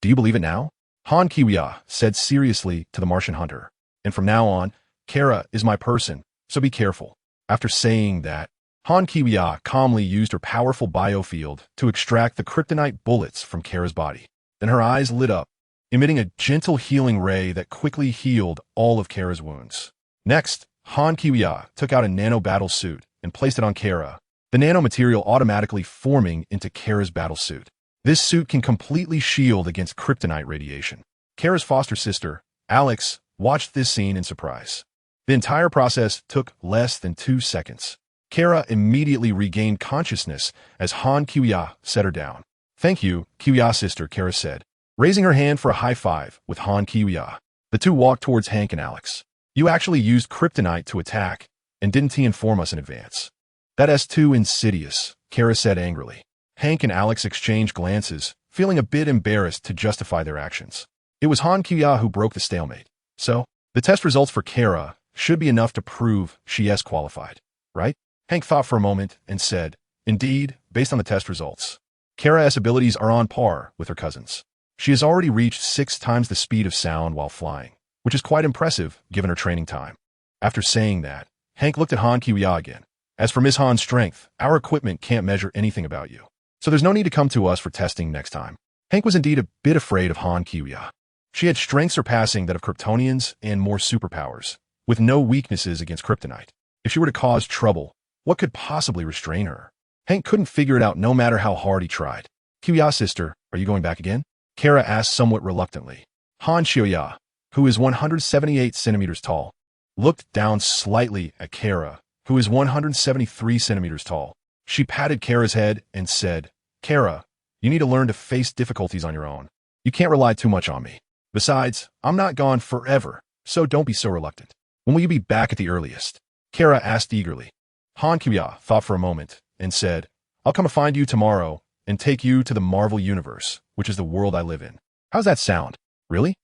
Do you believe it now? Han Kiwia said seriously to the Martian hunter. And from now on, Kara is my person, so be careful. After saying that, Han Kiwia calmly used her powerful biofield to extract the Kryptonite bullets from Kara's body. Then her eyes lit up, emitting a gentle healing ray that quickly healed all of Kara's wounds. Next, Han Kiwia took out a nano battle suit and placed it on Kara, the nanomaterial automatically forming into Kara's battle suit. This suit can completely shield against Kryptonite radiation. Kara's foster sister, Alex, watched this scene in surprise. The entire process took less than 2 seconds. Kara immediately regained consciousness as Han Kiwia set her down. Thank you, Kiwia sister, Kara said, raising her hand for a high five with Han Kiwia. The two walked towards Hank and Alex. You actually used Kryptonite to attack, and didn't inform us in advance. That's too insidious, Kara said angrily. Hank and Alex exchanged glances, feeling a bit embarrassed to justify their actions. It was Han Kiwia who broke the stalemate. So, the test results for Kara should be enough to prove she is qualified, right? Hank thought for a moment and said, indeed, based on the test results, Kara's abilities are on par with her cousins. She has already reached 6 times the speed of sound while flying, which is quite impressive given her training time. After saying that, Hank looked at Han Kiwia again. As for Ms. Han's strength, our equipment can't measure anything about you, so there's no need to come to us for testing next time. Hank was indeed a bit afraid of Han Kiwia. She had strength surpassing that of Kryptonians and more superpowers, with no weaknesses against Kryptonite. If she were to cause trouble, what could possibly restrain her? Hank couldn't figure it out no matter how hard he tried. Kiwia sister, are you going back again? Kara asked somewhat reluctantly. Han Kiwia, who is 178 centimeters tall, looked down slightly at Kara, who is 173 centimeters tall. She patted Kara's head and said, Kara, you need to learn to face difficulties on your own. You can't rely too much on me. Besides, I'm not gone forever, so don't be so reluctant. When will you be back at the earliest? Kara asked eagerly. Han Kiwia thought for a moment and said, I'll come to find you tomorrow and take you to the Marvel Universe, which is the world I live in. How's that sound? Really?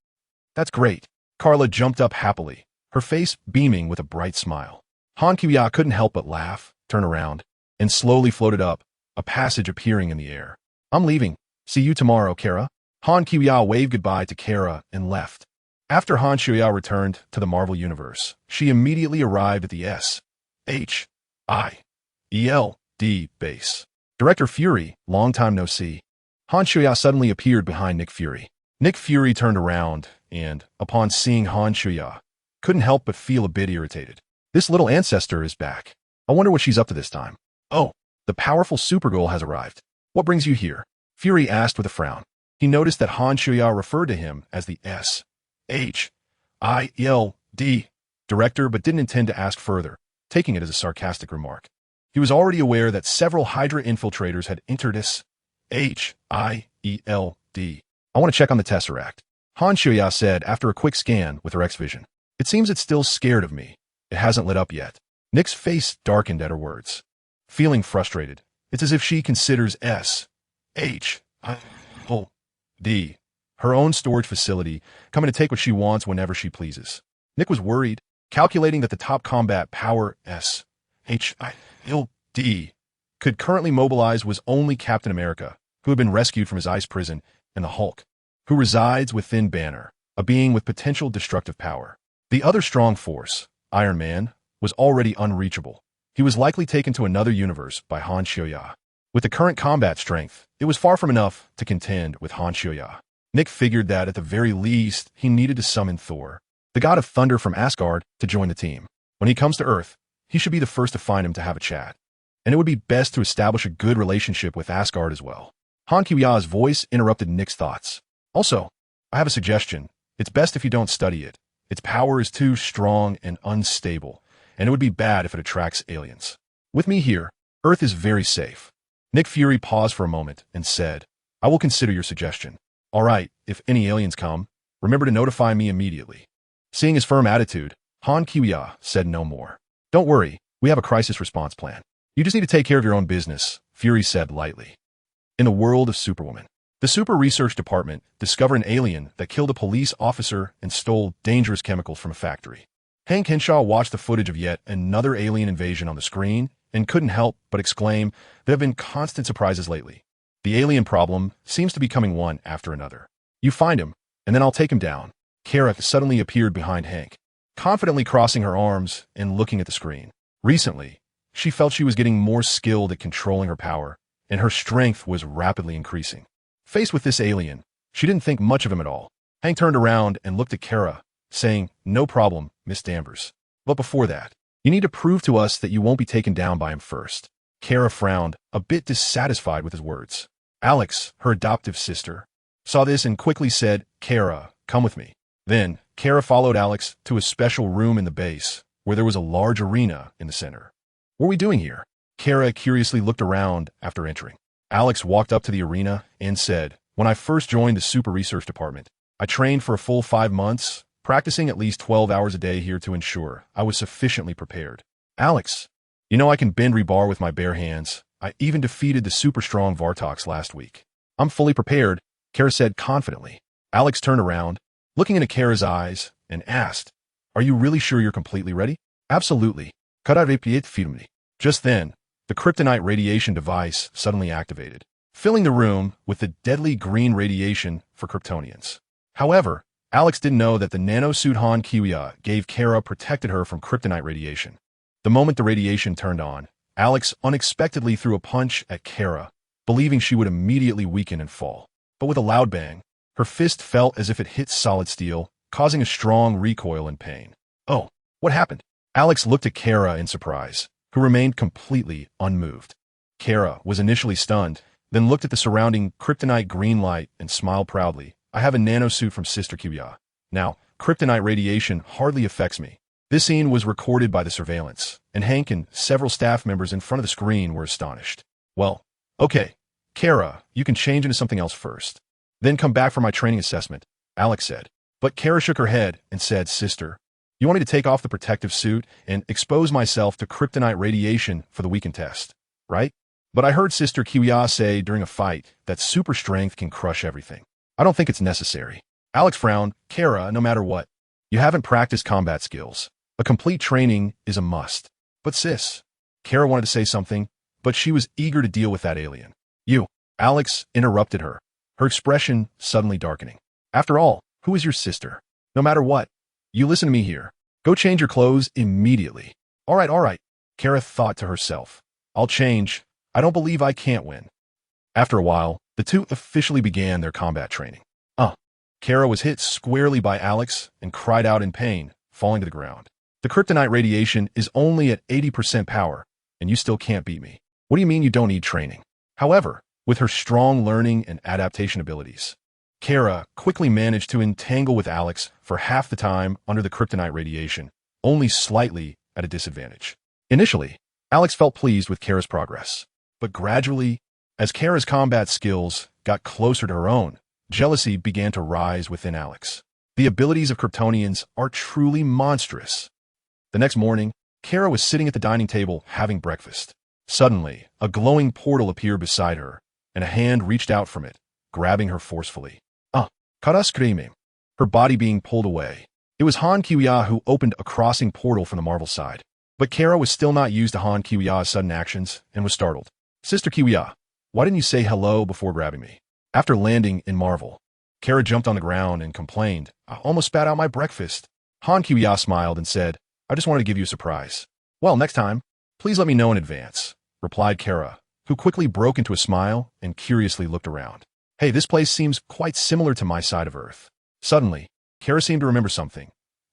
That's great. Carla jumped up happily, her face beaming with a bright smile. Han Kiwia couldn't help but laugh, turn around, and slowly floated up, a passage appearing in the air. I'm leaving. See you tomorrow, Kara. Han Kiwia waved goodbye to Kara and left. After Han Kiwia returned to the Marvel Universe, she immediately arrived at the SHIELD base. Director Fury, long time no see. Han Kiwia suddenly appeared behind Nick Fury. Nick Fury turned around and, upon seeing Han Kiwia, couldn't help but feel a bit irritated. This little ancestor is back. I wonder what she's up to this time. Oh, the powerful Supergirl has arrived. What brings you here? Fury asked with a frown. He noticed that Han Kiwia referred to him as the SHIELD director but didn't intend to ask further, taking it as a sarcastic remark. He was already aware that several Hydra infiltrators had entered SHIELD. I want to check on the Tesseract, Han Kiwia said after a quick scan with her X-Vision. It seems it's still scared of me. It hasn't lit up yet. Nick's face darkened at her words. Feeling frustrated, it's as if she considers S.H.I.O.D. her own storage facility, coming to take what she wants whenever she pleases. Nick was worried, calculating that the top combat power S.H.I.L.D. could currently mobilize was only Captain America, who had been rescued from his ice prison, and the Hulk, who resides within Banner, a being with potential destructive power. The other strong force, Iron Man, was already unreachable. He was likely taken to another universe by Han Xiuya. With the current combat strength, it was far from enough to contend with Han Xiuya. Nick figured that at the very least, he needed to summon Thor, the god of thunder from Asgard, to join the team. When he comes to Earth, he should be the first to find him to have a chat. And it would be best to establish a good relationship with Asgard as well. Han Xiuya's voice interrupted Nick's thoughts. Also, I have a suggestion. It's best if you don't study it. Its power is too strong and unstable, and it would be bad if it attracts aliens. With me here, Earth is very safe. Nick Fury paused for a moment and said, I will consider your suggestion. All right, if any aliens come, remember to notify me immediately. Seeing his firm attitude, Han Xiuya said no more. Don't worry, we have a crisis response plan. You just need to take care of your own business, Fury said lightly. In the world of Superwoman, the Super Research Department discovered an alien that killed a police officer and stole dangerous chemicals from a factory. Hank Henshaw watched the footage of yet another alien invasion on the screen and couldn't help but exclaim, there have been constant surprises lately. The alien problem seems to be coming one after another. You find him, and then I'll take him down. Kara suddenly appeared behind Hank, confidently crossing her arms and looking at the screen. Recently, she felt she was getting more skilled at controlling her power, and her strength was rapidly increasing. Faced with this alien, she didn't think much of him at all. Hank turned around and looked at Kara, saying, no problem, Miss Danvers. But before that, you need to prove to us that you won't be taken down by him first. Kara frowned, a bit dissatisfied with his words. Alex, her adoptive sister, saw this and quickly said, Kara, come with me. Then, Kara followed Alex to a special room in the base, where there was a large arena in the center. What are we doing here? Kara curiously looked around after entering. Alex walked up to the arena and said, when I first joined the Super Research Department, I trained for a full 5 months, practicing at least 12 hours a day here to ensure I was sufficiently prepared. Alex, you know I can bend rebar with my bare hands. I even defeated the super strong Vartox last week. I'm fully prepared, Kara said confidently. Alex turned around, looking into Kara's eyes, and asked, are you really sure you're completely ready? Absolutely. Just then, the Kryptonite radiation device suddenly activated, filling the room with the deadly green radiation for Kryptonians. However, Alex didn't know that the nanosuit Han Xiuya gave Kara protected her from Kryptonite radiation. The moment the radiation turned on, Alex unexpectedly threw a punch at Kara, believing she would immediately weaken and fall. But with a loud bang, her fist felt as if it hit solid steel, causing a strong recoil and pain. Oh, what happened? Alex looked at Kara in surprise, who remained completely unmoved. Kara was initially stunned, then looked at the surrounding Kryptonite green light and smiled proudly. I have a nanosuit from Sister Xiuya. Now, Kryptonite radiation hardly affects me. This scene was recorded by the surveillance, and Hank and several staff members in front of the screen were astonished. Well, okay, Kara, you can change into something else first. Then come back for my training assessment, Alex said. But Kara shook her head and said, Sister, you want me to take off the protective suit and expose myself to Kryptonite radiation for the weekend test, right? But I heard Sister Xiuya say during a fight that super strength can crush everything. I don't think it's necessary. Alex frowned. Kara, no matter what, you haven't practiced combat skills. A complete training is a must. But sis, Kara wanted to say something, but she was eager to deal with that alien. You, Alex interrupted her, her expression suddenly darkening. After all, who is your sister? No matter what, you listen to me here. Go change your clothes immediately. All right, Kara thought to herself. I'll change. I don't believe I can't win. After a while, the two officially began their combat training. Kara was hit squarely by Alex and cried out in pain, falling to the ground. The Kryptonite radiation is only at 80% power, and you still can't beat me. What do you mean you don't need training? However, with her strong learning and adaptation abilities, Kara quickly managed to entangle with Alex for half the time under the Kryptonite radiation, only slightly at a disadvantage. Initially, Alex felt pleased with Kara's progress, but gradually, as Kara's combat skills got closer to her own, jealousy began to rise within Alex. The abilities of Kryptonians are truly monstrous. The next morning, Kara was sitting at the dining table having breakfast. Suddenly, a glowing portal appeared beside her, and a hand reached out from it, grabbing her forcefully. Kara screaming, her body being pulled away. It was Han Kiwiya who opened a crossing portal from the Marvel side. But Kara was still not used to Han Kiwiya's sudden actions and was startled. Sister Kiwiya, why didn't you say hello before grabbing me? After landing in Marvel, Kara jumped on the ground and complained, I almost spat out my breakfast. Han Kiwiya smiled and said, I just wanted to give you a surprise. Well, next time, please let me know in advance, replied Kara, who quickly broke into a smile and curiously looked around. Hey, this place seems quite similar to my side of Earth. Suddenly, Kara seemed to remember something.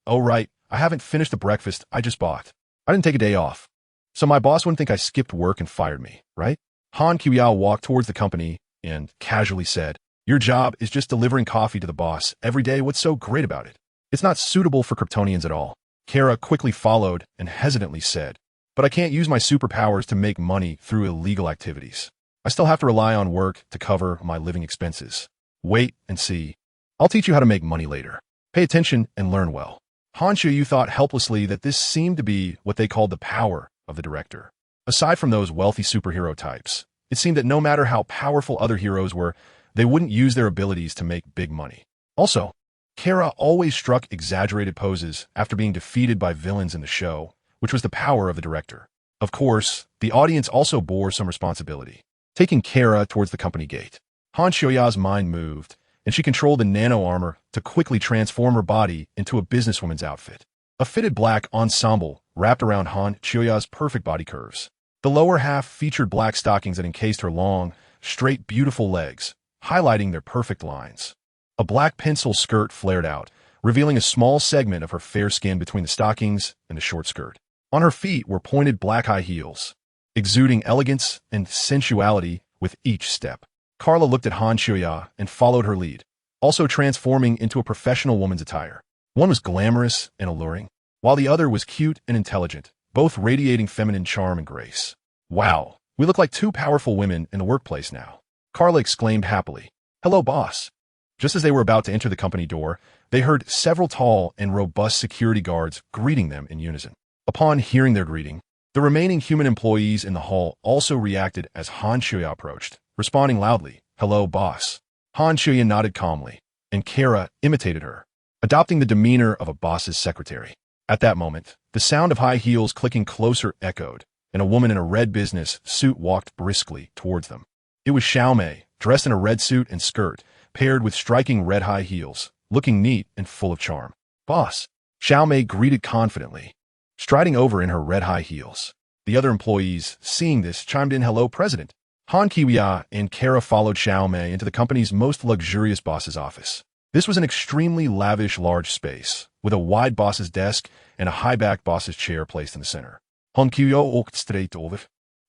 Oh right, I haven't finished the breakfast I just bought. I didn't take a day off. So my boss wouldn't think I skipped work and fired me, right? Han Kiwiya walked towards the company and casually said, your job is just delivering coffee to the boss every day. What's so great about it? It's not suitable for Kryptonians at all. Kara quickly followed and hesitantly said, but I can't use my superpowers to make money through illegal activities. I still have to rely on work to cover my living expenses. Wait and see. I'll teach you how to make money later. Pay attention and learn well. Han Xiaoyu thought helplessly that this seemed to be what they called the power of the director. Aside from those wealthy superhero types, it seemed that no matter how powerful other heroes were, they wouldn't use their abilities to make big money. Also, Kara always struck exaggerated poses after being defeated by villains in the show, which was the power of the director. Of course, the audience also bore some responsibility, taking Kara towards the company gate. Han Xiaoya's mind moved, and she controlled the nano armor to quickly transform her body into a businesswoman's outfit. A fitted black ensemble wrapped around Han Xiaoya's perfect body curves. The lower half featured black stockings that encased her long, straight, beautiful legs, highlighting their perfect lines. A black pencil skirt flared out, revealing a small segment of her fair skin between the stockings and the short skirt. On her feet were pointed black high heels, exuding elegance and sensuality with each step. Carla looked at Han Xiaoya and followed her lead, also transforming into a professional woman's attire. One was glamorous and alluring, while the other was cute and intelligent, both radiating feminine charm and grace. Wow, we look like two powerful women in the workplace now, Carla exclaimed happily. Hello, boss. Just as they were about to enter the company door, they heard several tall and robust security guards greeting them in unison. Upon hearing their greeting, the remaining human employees in the hall also reacted as Han Xiaoya approached, responding loudly, Hello, boss. Han Xiaoya nodded calmly, and Kara imitated her, adopting the demeanor of a boss's secretary. At that moment, the sound of high heels clicking closer echoed, and a woman in a red business suit walked briskly towards them. It was Xiaomei, dressed in a red suit and skirt, paired with striking red high heels, looking neat and full of charm. Boss, Xiaomei greeted confidently, striding over in her red high heels. The other employees, seeing this, chimed in, Hello, President. Han Kiwiya and Kara followed Xiaomei into the company's most luxurious boss's office. This was an extremely lavish large space, with a wide boss's desk and a high-backed boss's chair placed in the center. Han Kiwiya walked straight over,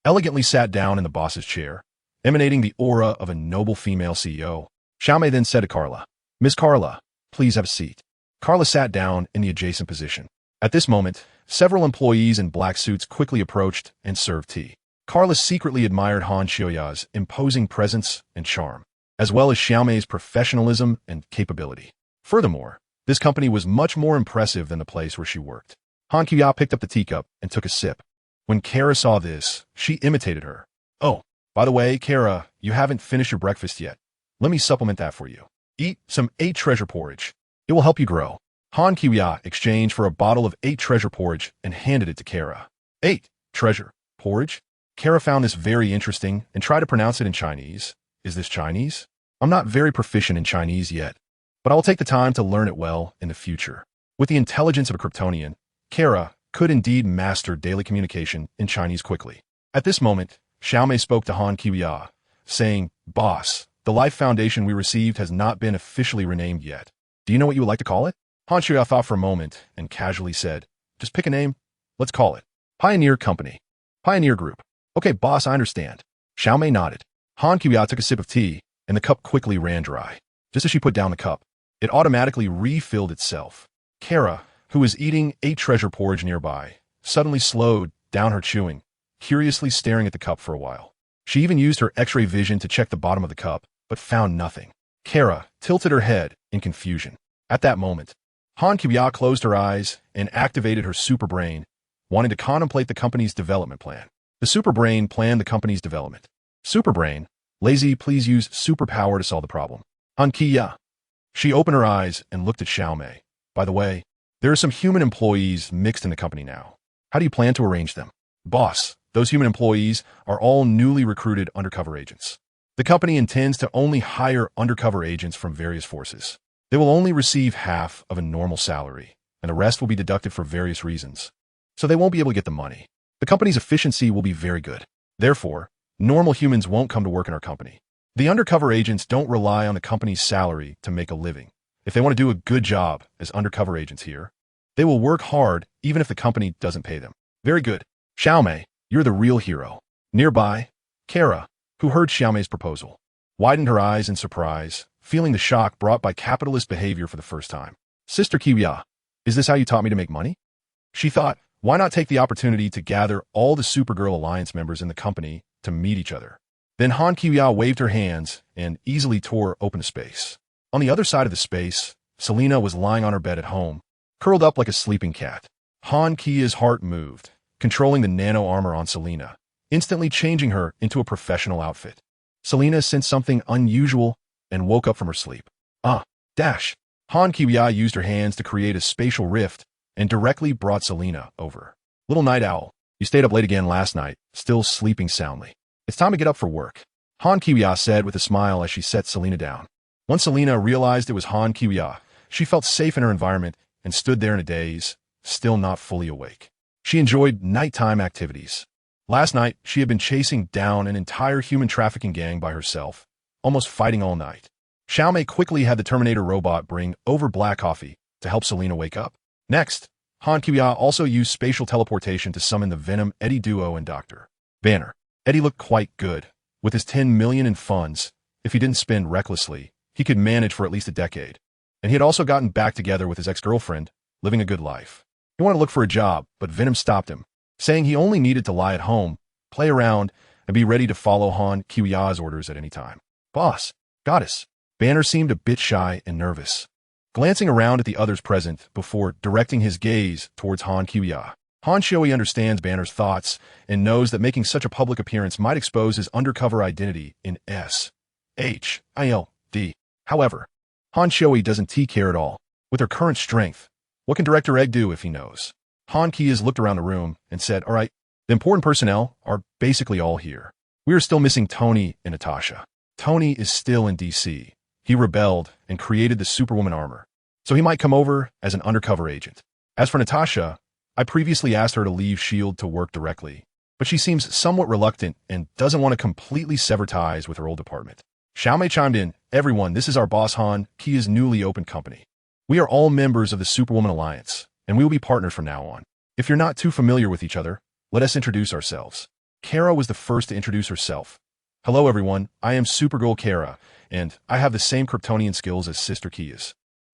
elegantly sat down in the boss's chair, emanating the aura of a noble female CEO. Xiaomei then said to Carla, Miss Carla, please have a seat. Carla sat down in the adjacent position. At this moment, several employees in black suits quickly approached and served tea. Carla secretly admired Han Xiaoya's imposing presence and charm, as well as Xiaomei's professionalism and capability. Furthermore, this company was much more impressive than the place where she worked. Han Qiuya picked up the teacup and took a sip. When Kara saw this, she imitated her. Oh, by the way, Kara, you haven't finished your breakfast yet. Let me supplement that for you. Eat some 8 treasure porridge. It will help you grow. Han Qiuya exchanged for a bottle of 8 treasure porridge and handed it to Kara. 8 treasure porridge? Kara found this very interesting and tried to pronounce it in Chinese. Is this Chinese? I'm not very proficient in Chinese yet, but I will take the time to learn it well in the future. With the intelligence of a Kryptonian, Kara could indeed master daily communication in Chinese quickly. At this moment, Xiaomei spoke to Han Qiuya, saying, Boss, the life foundation we received has not been officially renamed yet. Do you know what you would like to call it? Han Qiuya thought for a moment and casually said, Just pick a name. Let's call it Pioneer Company. Pioneer Group. Okay, boss, I understand. Xiaomei nodded. Han Qiuya took a sip of tea, and the cup quickly ran dry. Just as she put down the cup, it automatically refilled itself. Kara, who was eating 8 treasure porridge nearby, suddenly slowed down her chewing, curiously staring at the cup for a while. She even used her X-ray vision to check the bottom of the cup, but found nothing. Kara tilted her head in confusion. At that moment, Han Qiuya closed her eyes and activated her super brain, wanting to contemplate the company's development plan. The Superbrain planned the company's development. Superbrain, lazy, please use superpower to solve the problem. Hankiya. She opened her eyes and looked at Xiaomei. By the way, there are some human employees mixed in the company now. How do you plan to arrange them? Boss, those human employees are all newly recruited undercover agents. The company intends to only hire undercover agents from various forces. They will only receive half of a normal salary, and the rest will be deducted for various reasons. So they won't be able to get the money. The company's efficiency will be very good. Therefore, normal humans won't come to work in our company. The undercover agents don't rely on the company's salary to make a living. If they want to do a good job as undercover agents here, they will work hard even if the company doesn't pay them. Very good. Xiaomei, you're the real hero. Nearby, Kara, who heard Xiaomei's proposal, widened her eyes in surprise, feeling the shock brought by capitalist behavior for the first time. Sister Kiwia, is this how you taught me to make money? She thought, why not take the opportunity to gather all the Supergirl Alliance members in the company to meet each other? Then Han Kiwia waved her hands and easily tore open a space. On the other side of the space, Selena was lying on her bed at home, curled up like a sleeping cat. Han Kia's heart moved, controlling the nano armor on Selena, instantly changing her into a professional outfit. Selena sensed something unusual and woke up from her sleep. Dash. Han Kiwia used her hands to create a spatial rift and directly brought Selena over. Little night owl, you stayed up late again last night, still sleeping soundly. It's time to get up for work, Han Kiwia said with a smile as she set Selena down. Once Selena realized it was Han Kiwia, she felt safe in her environment and stood there in a daze, still not fully awake. She enjoyed nighttime activities. Last night, she had been chasing down an entire human trafficking gang by herself, almost fighting all night. Xiaomei quickly had the Terminator robot bring over black coffee to help Selena wake up. Next, Han Kiwia also used spatial teleportation to summon the Venom Eddie duo and Dr. Banner. Eddie looked quite good. With his 10 million in funds, if he didn't spend recklessly, he could manage for at least a decade. And he had also gotten back together with his ex-girlfriend, living a good life. He wanted to look for a job, but Venom stopped him, saying he only needed to lie at home, play around, and be ready to follow Han Kiwia's orders at any time. Boss, goddess. Banner seemed a bit shy and nervous, glancing around at the others present before directing his gaze towards Han Kiwia. Han Shoei understands Banner's thoughts and knows that making such a public appearance might expose his undercover identity in S.H.I.L.D. However, Han Shoei doesn't care at all. With her current strength, what can Director Egg do if he knows? Han Kias looked around the room and said, all right, the important personnel are basically all here. We are still missing Tony and Natasha. Tony is still in DC. He rebelled and created the Superwoman armor, so he might come over as an undercover agent. As for Natasha, I previously asked her to leave S.H.I.E.L.D. to work directly, but she seems somewhat reluctant and doesn't want to completely sever ties with her old department. Xiaomei chimed in, everyone, this is our boss Han Kia's newly opened company. We are all members of the Superwoman Alliance, and we will be partners from now on. If you're not too familiar with each other, let us introduce ourselves. Kara was the first to introduce herself. Hello everyone, I am Supergirl Kara, and I have the same Kryptonian skills as Sister Kia's,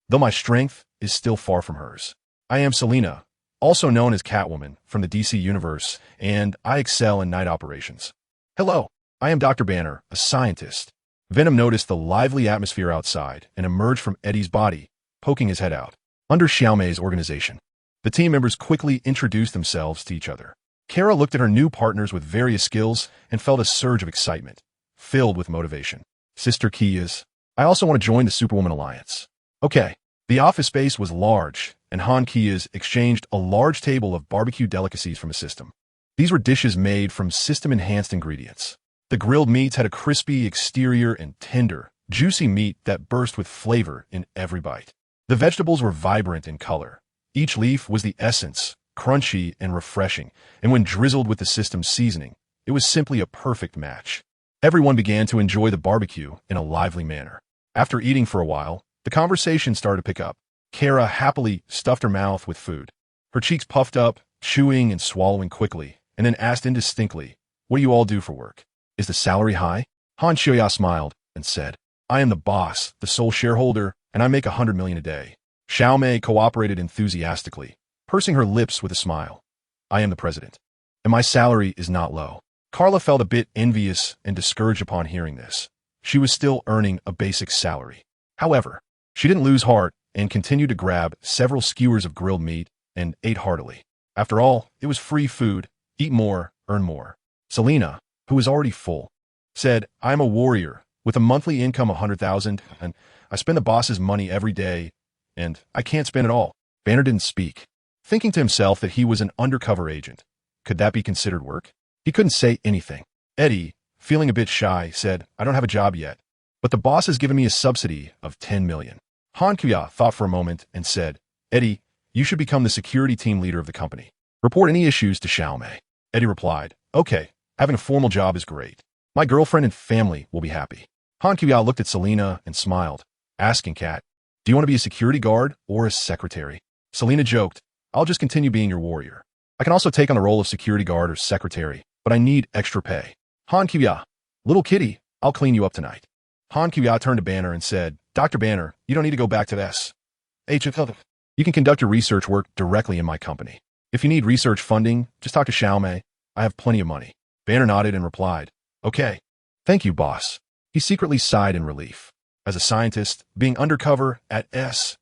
though my strength is still far from hers. I am Selena, also known as Catwoman, from the DC Universe, and I excel in night operations. Hello, I am Dr. Banner, a scientist. Venom noticed the lively atmosphere outside and emerged from Eddie's body, poking his head out. Under Xiaomei's organization, the team members quickly introduced themselves to each other. Kara looked at her new partners with various skills and felt a surge of excitement, filled with motivation. Sister Kia's, I also want to join the Superwoman Alliance. Okay. The office space was large, and Han Kia's exchanged a large table of barbecue delicacies from a system. These were dishes made from system-enhanced ingredients. The grilled meats had a crispy exterior and tender, juicy meat that burst with flavor in every bite. The vegetables were vibrant in color. Each leaf was the essence, crunchy and refreshing, and when drizzled with the system's seasoning, it was simply a perfect match. Everyone began to enjoy the barbecue in a lively manner. After eating for a while, the conversation started to pick up. Kara happily stuffed her mouth with food. Her cheeks puffed up, chewing and swallowing quickly, and then asked indistinctly, what do you all do for work? Is the salary high? Han Shoya smiled and said, I am the boss, the sole shareholder, and I make 100 million a day. Xiaomei cooperated enthusiastically, pursing her lips with a smile. I am the president, and my salary is not low. Carla felt a bit envious and discouraged upon hearing this. She was still earning a basic salary. However, she didn't lose heart and continued to grab several skewers of grilled meat and ate heartily. After all, it was free food. Eat more, earn more. Selena, who was already full, said, I'm a warrior with a monthly income of 100,000, and I spend the boss's money every day, and I can't spend it all. Banner didn't speak, thinking to himself that he was an undercover agent. Could that be considered work? He couldn't say anything. Eddie, feeling a bit shy, said, I don't have a job yet, but the boss has given me a subsidy of 10 million. Han Kuya thought for a moment and said, Eddie, you should become the security team leader of the company. Report any issues to Xiaomei. Eddie replied, okay, having a formal job is great. My girlfriend and family will be happy. Han Kuya looked at Selena and smiled, asking Kat, do you want to be a security guard or a secretary? Selena joked, I'll just continue being your warrior. I can also take on the role of security guard or secretary, but I need extra pay. Han Kuya, little kitty, I'll clean you up tonight. Han Kuya turned to Banner and said, Dr. Banner, you don't need to go back to this. You can conduct your research work directly in my company. If you need research funding, just talk to Xiaomei. I have plenty of money. Banner nodded and replied, okay. Thank you, boss. He secretly sighed in relief. As a scientist, being undercover at S.H.I.L.D.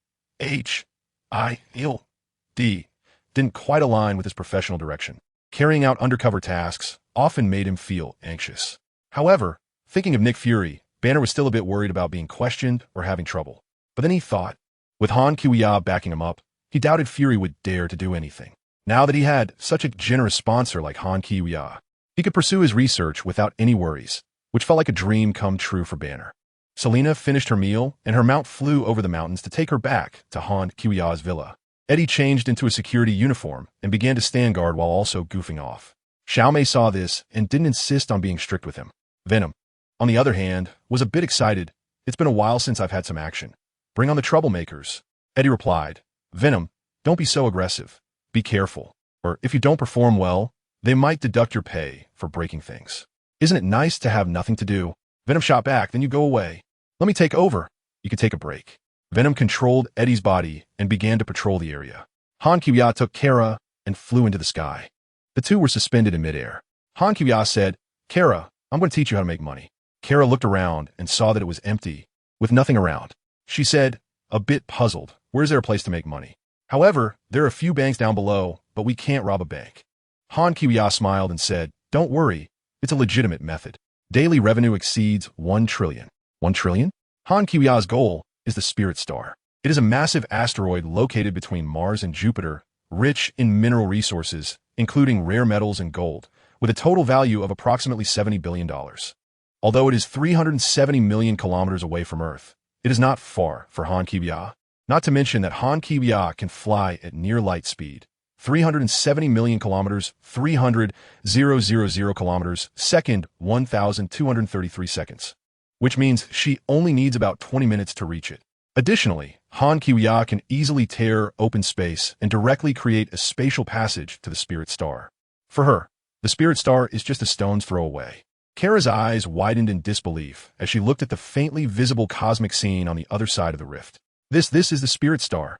didn't quite align with his professional direction. Carrying out undercover tasks often made him feel anxious. However, thinking of Nick Fury, Banner was still a bit worried about being questioned or having trouble. But then he thought, with Han Kuya backing him up, he doubted Fury would dare to do anything. Now that he had such a generous sponsor like Han Kuya, he could pursue his research without any worries, which felt like a dream come true for Banner. Selena finished her meal, and her mount flew over the mountains to take her back to Han Kuya's villa. Eddie changed into a security uniform and began to stand guard while also goofing off. Xiaomei saw this and didn't insist on being strict with him. Venom, on the other hand, was a bit excited. It's been a while since I've had some action. Bring on the troublemakers. Eddie replied, Venom, don't be so aggressive. Be careful, or if you don't perform well, they might deduct your pay for breaking things. Isn't it nice to have nothing to do? Venom shot back, then you go away. Let me take over. You can take a break. Venom controlled Eddie's body and began to patrol the area. Han Kuya took Kara and flew into the sky. The two were suspended in midair. Han Kuya said, Kara, I'm going to teach you how to make money. Kara looked around and saw that it was empty, with nothing around. She said, a bit puzzled, where's there a place to make money? However, there are a few banks down below, but we can't rob a bank. Han Kuya smiled and said, don't worry, it's a legitimate method. Daily revenue exceeds 1 trillion. 1 trillion? Han Kuya's goal is the Spirit Star. It is a massive asteroid located between Mars and Jupiter, rich in mineral resources, including rare metals and gold, with a total value of approximately $70 billion. Although it is 370 million kilometers away from Earth, it is not far for Han Kuya. Not to mention that Han Kuya can fly at near light speed, 370 million kilometers, 300,000 kilometers, second, 1,233 seconds, which means she only needs about 20 minutes to reach it. Additionally, Han Kuya can easily tear open space and directly create a spatial passage to the Spirit Star. For her, the Spirit Star is just a stone's throw away. Kara's eyes widened in disbelief as she looked at the faintly visible cosmic scene on the other side of the rift. This is the Spirit Star.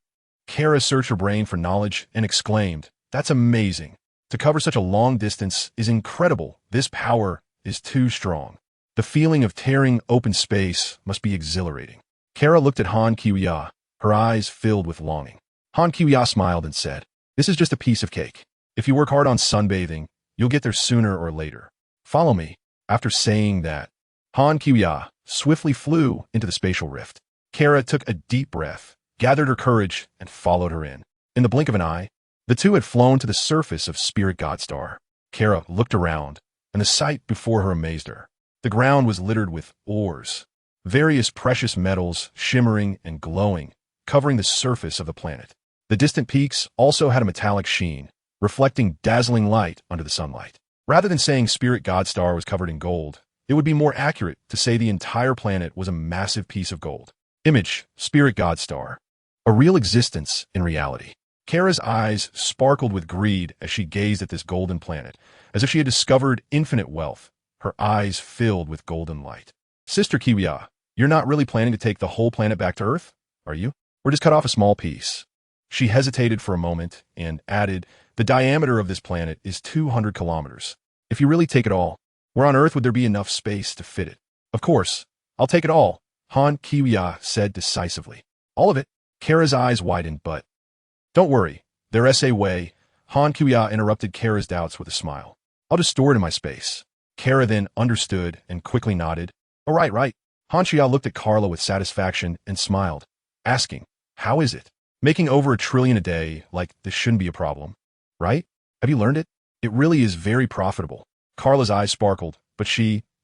Kara searched her brain for knowledge and exclaimed, that's amazing. To cover such a long distance is incredible. This power is too strong. The feeling of tearing open space must be exhilarating. Kara looked at Han Kuya, her eyes filled with longing. Han Kuya smiled and said, this is just a piece of cake. If you work hard on sunbathing, you'll get there sooner or later. Follow me. After saying that, Han Kuya swiftly flew into the spatial rift. Kara took a deep breath, gathered her courage, and followed her in. In the blink of an eye, the two had flown to the surface of Spirit God Star. Kara looked around, and the sight before her amazed her. The ground was littered with ores, various precious metals shimmering and glowing, covering the surface of the planet. The distant peaks also had a metallic sheen, reflecting dazzling light under the sunlight. Rather than saying Spirit God Star was covered in gold, it would be more accurate to say the entire planet was a massive piece of gold. Image, Spirit God Star. A real existence in reality. Kara's eyes sparkled with greed as she gazed at this golden planet, as if she had discovered infinite wealth, her eyes filled with golden light. Sister Kiwiya, you're not really planning to take the whole planet back to Earth, are you? Or just cut off a small piece? She hesitated for a moment and added, the diameter of this planet is 200 kilometers. If you really take it all, where on Earth would there be enough space to fit it? Of course, I'll take it all, Han Kiwiya said decisively. All of it? Kara's eyes widened, but don't worry, there's a way. Han Kuya interrupted Kara's doubts with a smile. I'll just store it in my space. Kara then understood and quickly nodded. Oh, right. Han Kuya looked at Carla with satisfaction and smiled, asking, how is it? Making over $1 trillion a day, like this shouldn't be a problem, right? Have you learned it? It really is very profitable. Carla's eyes sparkled, but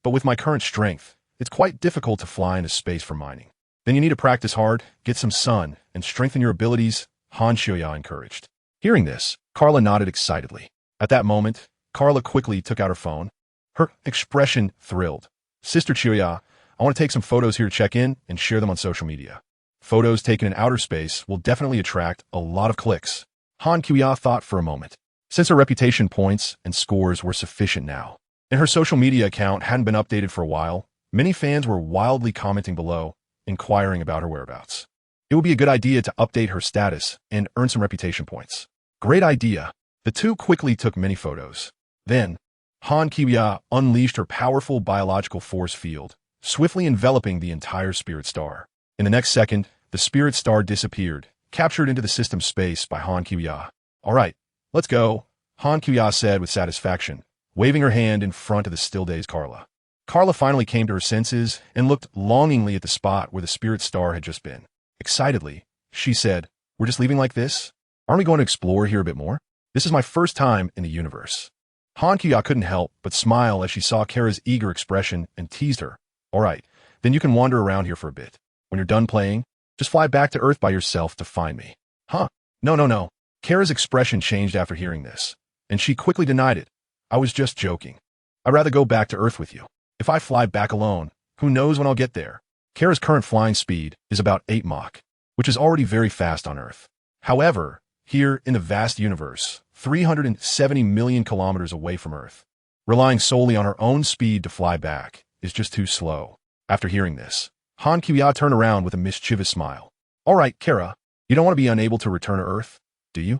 with my current strength, it's quite difficult to fly into space for mining. Then you need to practice hard, get some sun, and strengthen your abilities, Han Kuya encouraged. Hearing this, Carla nodded excitedly. At that moment, Carla quickly took out her phone. Her expression thrilled. Sister Chuya, I want to take some photos here to check in and share them on social media. Photos taken in outer space will definitely attract a lot of clicks. Han Kuya thought for a moment. Since her reputation points and scores were sufficient now, and her social media account hadn't been updated for a while, many fans were wildly commenting below, inquiring about her whereabouts. It would be a good idea to update her status and earn some reputation points. Great idea. The two quickly took many photos. Then, Han Kuya unleashed her powerful biological force field, swiftly enveloping the entire Spirit Star. In the next second, the Spirit Star disappeared, captured into the system's space by Han Kuya. All right, let's go, Han Kuya said with satisfaction, waving her hand in front of the still-dazed Carla. Carla finally came to her senses and looked longingly at the spot where the Spirit Star had just been. Excitedly, she said, we're just leaving like this? Aren't we going to explore here a bit more? This is my first time in the universe. Han Kuya couldn't help but smile as she saw Kara's eager expression and teased her. All right, then you can wander around here for a bit. When you're done playing, just fly back to Earth by yourself to find me. Huh? No. Kara's expression changed after hearing this, and she quickly denied it. I was just joking. I'd rather go back to Earth with you. If I fly back alone, who knows when I'll get there? Kara's current flying speed is about 8 Mach, which is already very fast on Earth. However, here in the vast universe, 370 million kilometers away from Earth, relying solely on her own speed to fly back is just too slow. After hearing this, Han Kuya turned around with a mischievous smile. All right, Kara, you don't want to be unable to return to Earth, do you?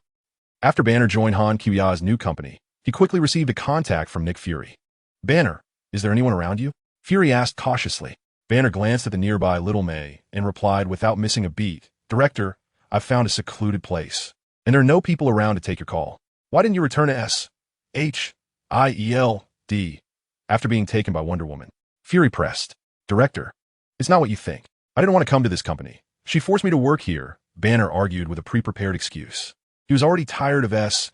After Banner joined Han Kuya's new company, he quickly received a contact from Nick Fury. Banner, is there anyone around you? Fury asked cautiously. Banner glanced at the nearby Little May and replied without missing a beat, Director, I've found a secluded place, and there are no people around to take your call. Why didn't you return to S.H.I.E.L.D. after being taken by Wonder Woman? Fury pressed. Director, it's not what you think. I didn't want to come to this company. She forced me to work here, Banner argued with a pre-prepared excuse. He was already tired of S.H.I.E.L.D.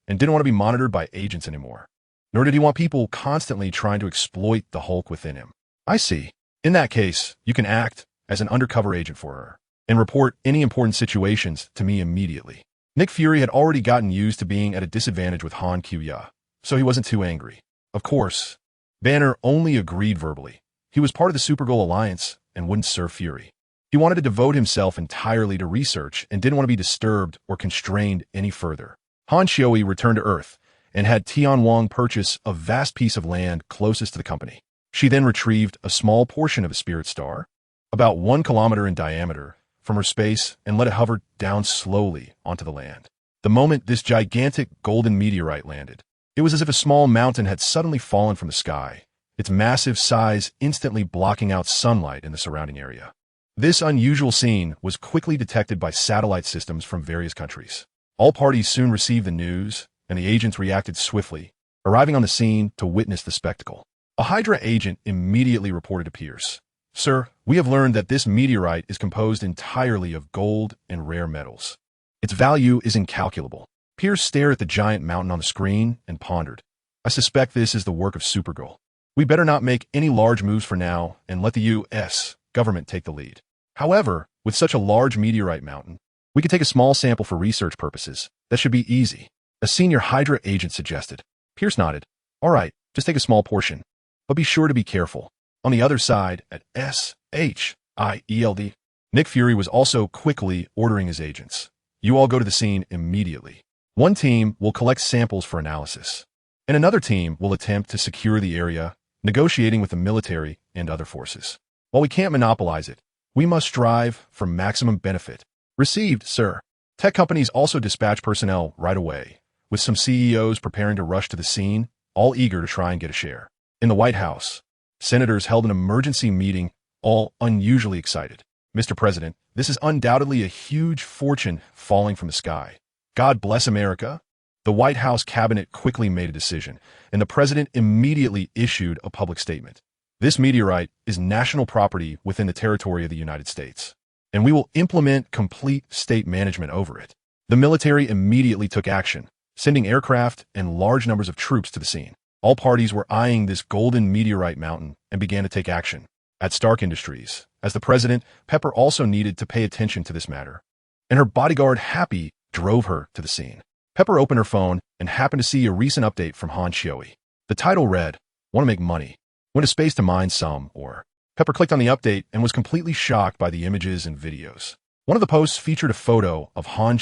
and didn't want to be monitored by agents anymore. Nor did he want people constantly trying to exploit the Hulk within him. I see. In that case, you can act as an undercover agent for her and report any important situations to me immediately. Nick Fury had already gotten used to being at a disadvantage with Han Kuya, so he wasn't too angry. Of course, Banner only agreed verbally. He was part of the Supergirl Alliance and wouldn't serve Fury. He wanted to devote himself entirely to research and didn't want to be disturbed or constrained any further. Han Xioi returned to Earth and had Tian Wong purchase a vast piece of land closest to the company. She then retrieved a small portion of a Spirit Star, about 1 kilometer in diameter, from her space and let it hover down slowly onto the land. The moment this gigantic golden meteorite landed, it was as if a small mountain had suddenly fallen from the sky, its massive size instantly blocking out sunlight in the surrounding area. This unusual scene was quickly detected by satellite systems from various countries. All parties soon received the news, and the agents reacted swiftly, arriving on the scene to witness the spectacle. A Hydra agent immediately reported to Pierce. Sir, we have learned that this meteorite is composed entirely of gold and rare metals. Its value is incalculable. Pierce stared at the giant mountain on the screen and pondered. I suspect this is the work of Supergirl. We better not make any large moves for now and let the U.S. government take the lead. However, with such a large meteorite mountain, we could take a small sample for research purposes. That should be easy. A senior Hydra agent suggested. Pierce nodded. All right, just take a small portion, but be sure to be careful. On the other side, at S.H.I.E.L.D., Nick Fury was also quickly ordering his agents. You all go to the scene immediately. One team will collect samples for analysis, and another team will attempt to secure the area, negotiating with the military and other forces. While we can't monopolize it, we must strive for maximum benefit. Received, sir. Tech companies also dispatch personnel right away, with some CEOs preparing to rush to the scene, all eager to try and get a share. In the White House, senators held an emergency meeting, all unusually excited. Mr. President, this is undoubtedly a huge fortune falling from the sky. God bless America. The White House cabinet quickly made a decision, and the president immediately issued a public statement. This meteorite is national property within the territory of the United States, and we will implement complete state management over it. The military immediately took action, sending aircraft and large numbers of troops to the scene. All parties were eyeing this golden meteorite mountain and began to take action. At Stark Industries, as the president, Pepper also needed to pay attention to this matter, and her bodyguard, Happy, drove her to the scene. Pepper opened her phone and happened to see a recent update from Han. The title read, "Want to make money. Went to space to mine some, or..." Pepper clicked on the update and was completely shocked by the images and videos. One of the posts featured a photo of Han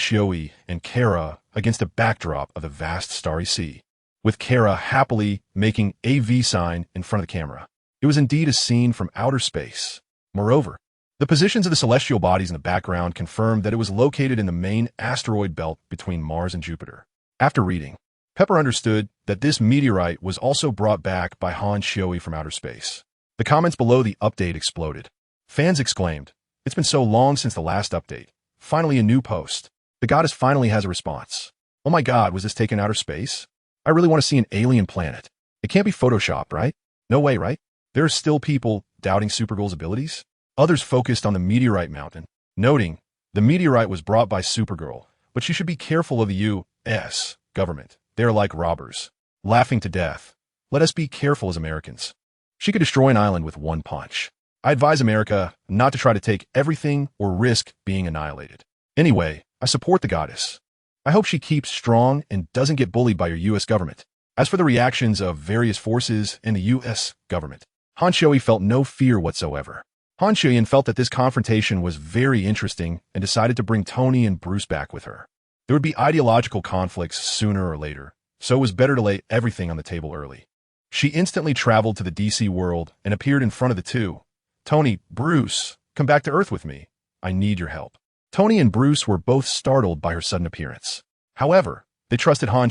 and Kara against a backdrop of the vast starry sea, with Kara happily making a V sign in front of the camera. It was indeed a scene from outer space. Moreover, the positions of the celestial bodies in the background confirmed that it was located in the main asteroid belt between Mars and Jupiter. After reading, Pepper understood that this meteorite was also brought back by Han from outer space. The comments below the update exploded. Fans exclaimed, "It's been so long since the last update. Finally a new post. The goddess finally has a response. Oh my god, was this taken outer space? I really want to see an alien planet. It can't be photoshopped, right? No way, right?" There are still people doubting Supergirl's abilities. Others focused on the meteorite mountain, noting the meteorite was brought by Supergirl, but she should be careful of the U.S. government. They are like robbers, laughing to death. Let us be careful as Americans. She could destroy an island with one punch. I advise America not to try to take everything or risk being annihilated. Anyway, I support the goddess. I hope she keeps strong and doesn't get bullied by your U.S. government. As for the reactions of various forces in the U.S. government, Han felt no fear whatsoever. Han felt that this confrontation was very interesting and decided to bring Tony and Bruce back with her. There would be ideological conflicts sooner or later, so it was better to lay everything on the table early. She instantly traveled to the DC world and appeared in front of the two. "Tony, Bruce, come back to Earth with me. I need your help." Tony and Bruce were both startled by her sudden appearance. However, they trusted Han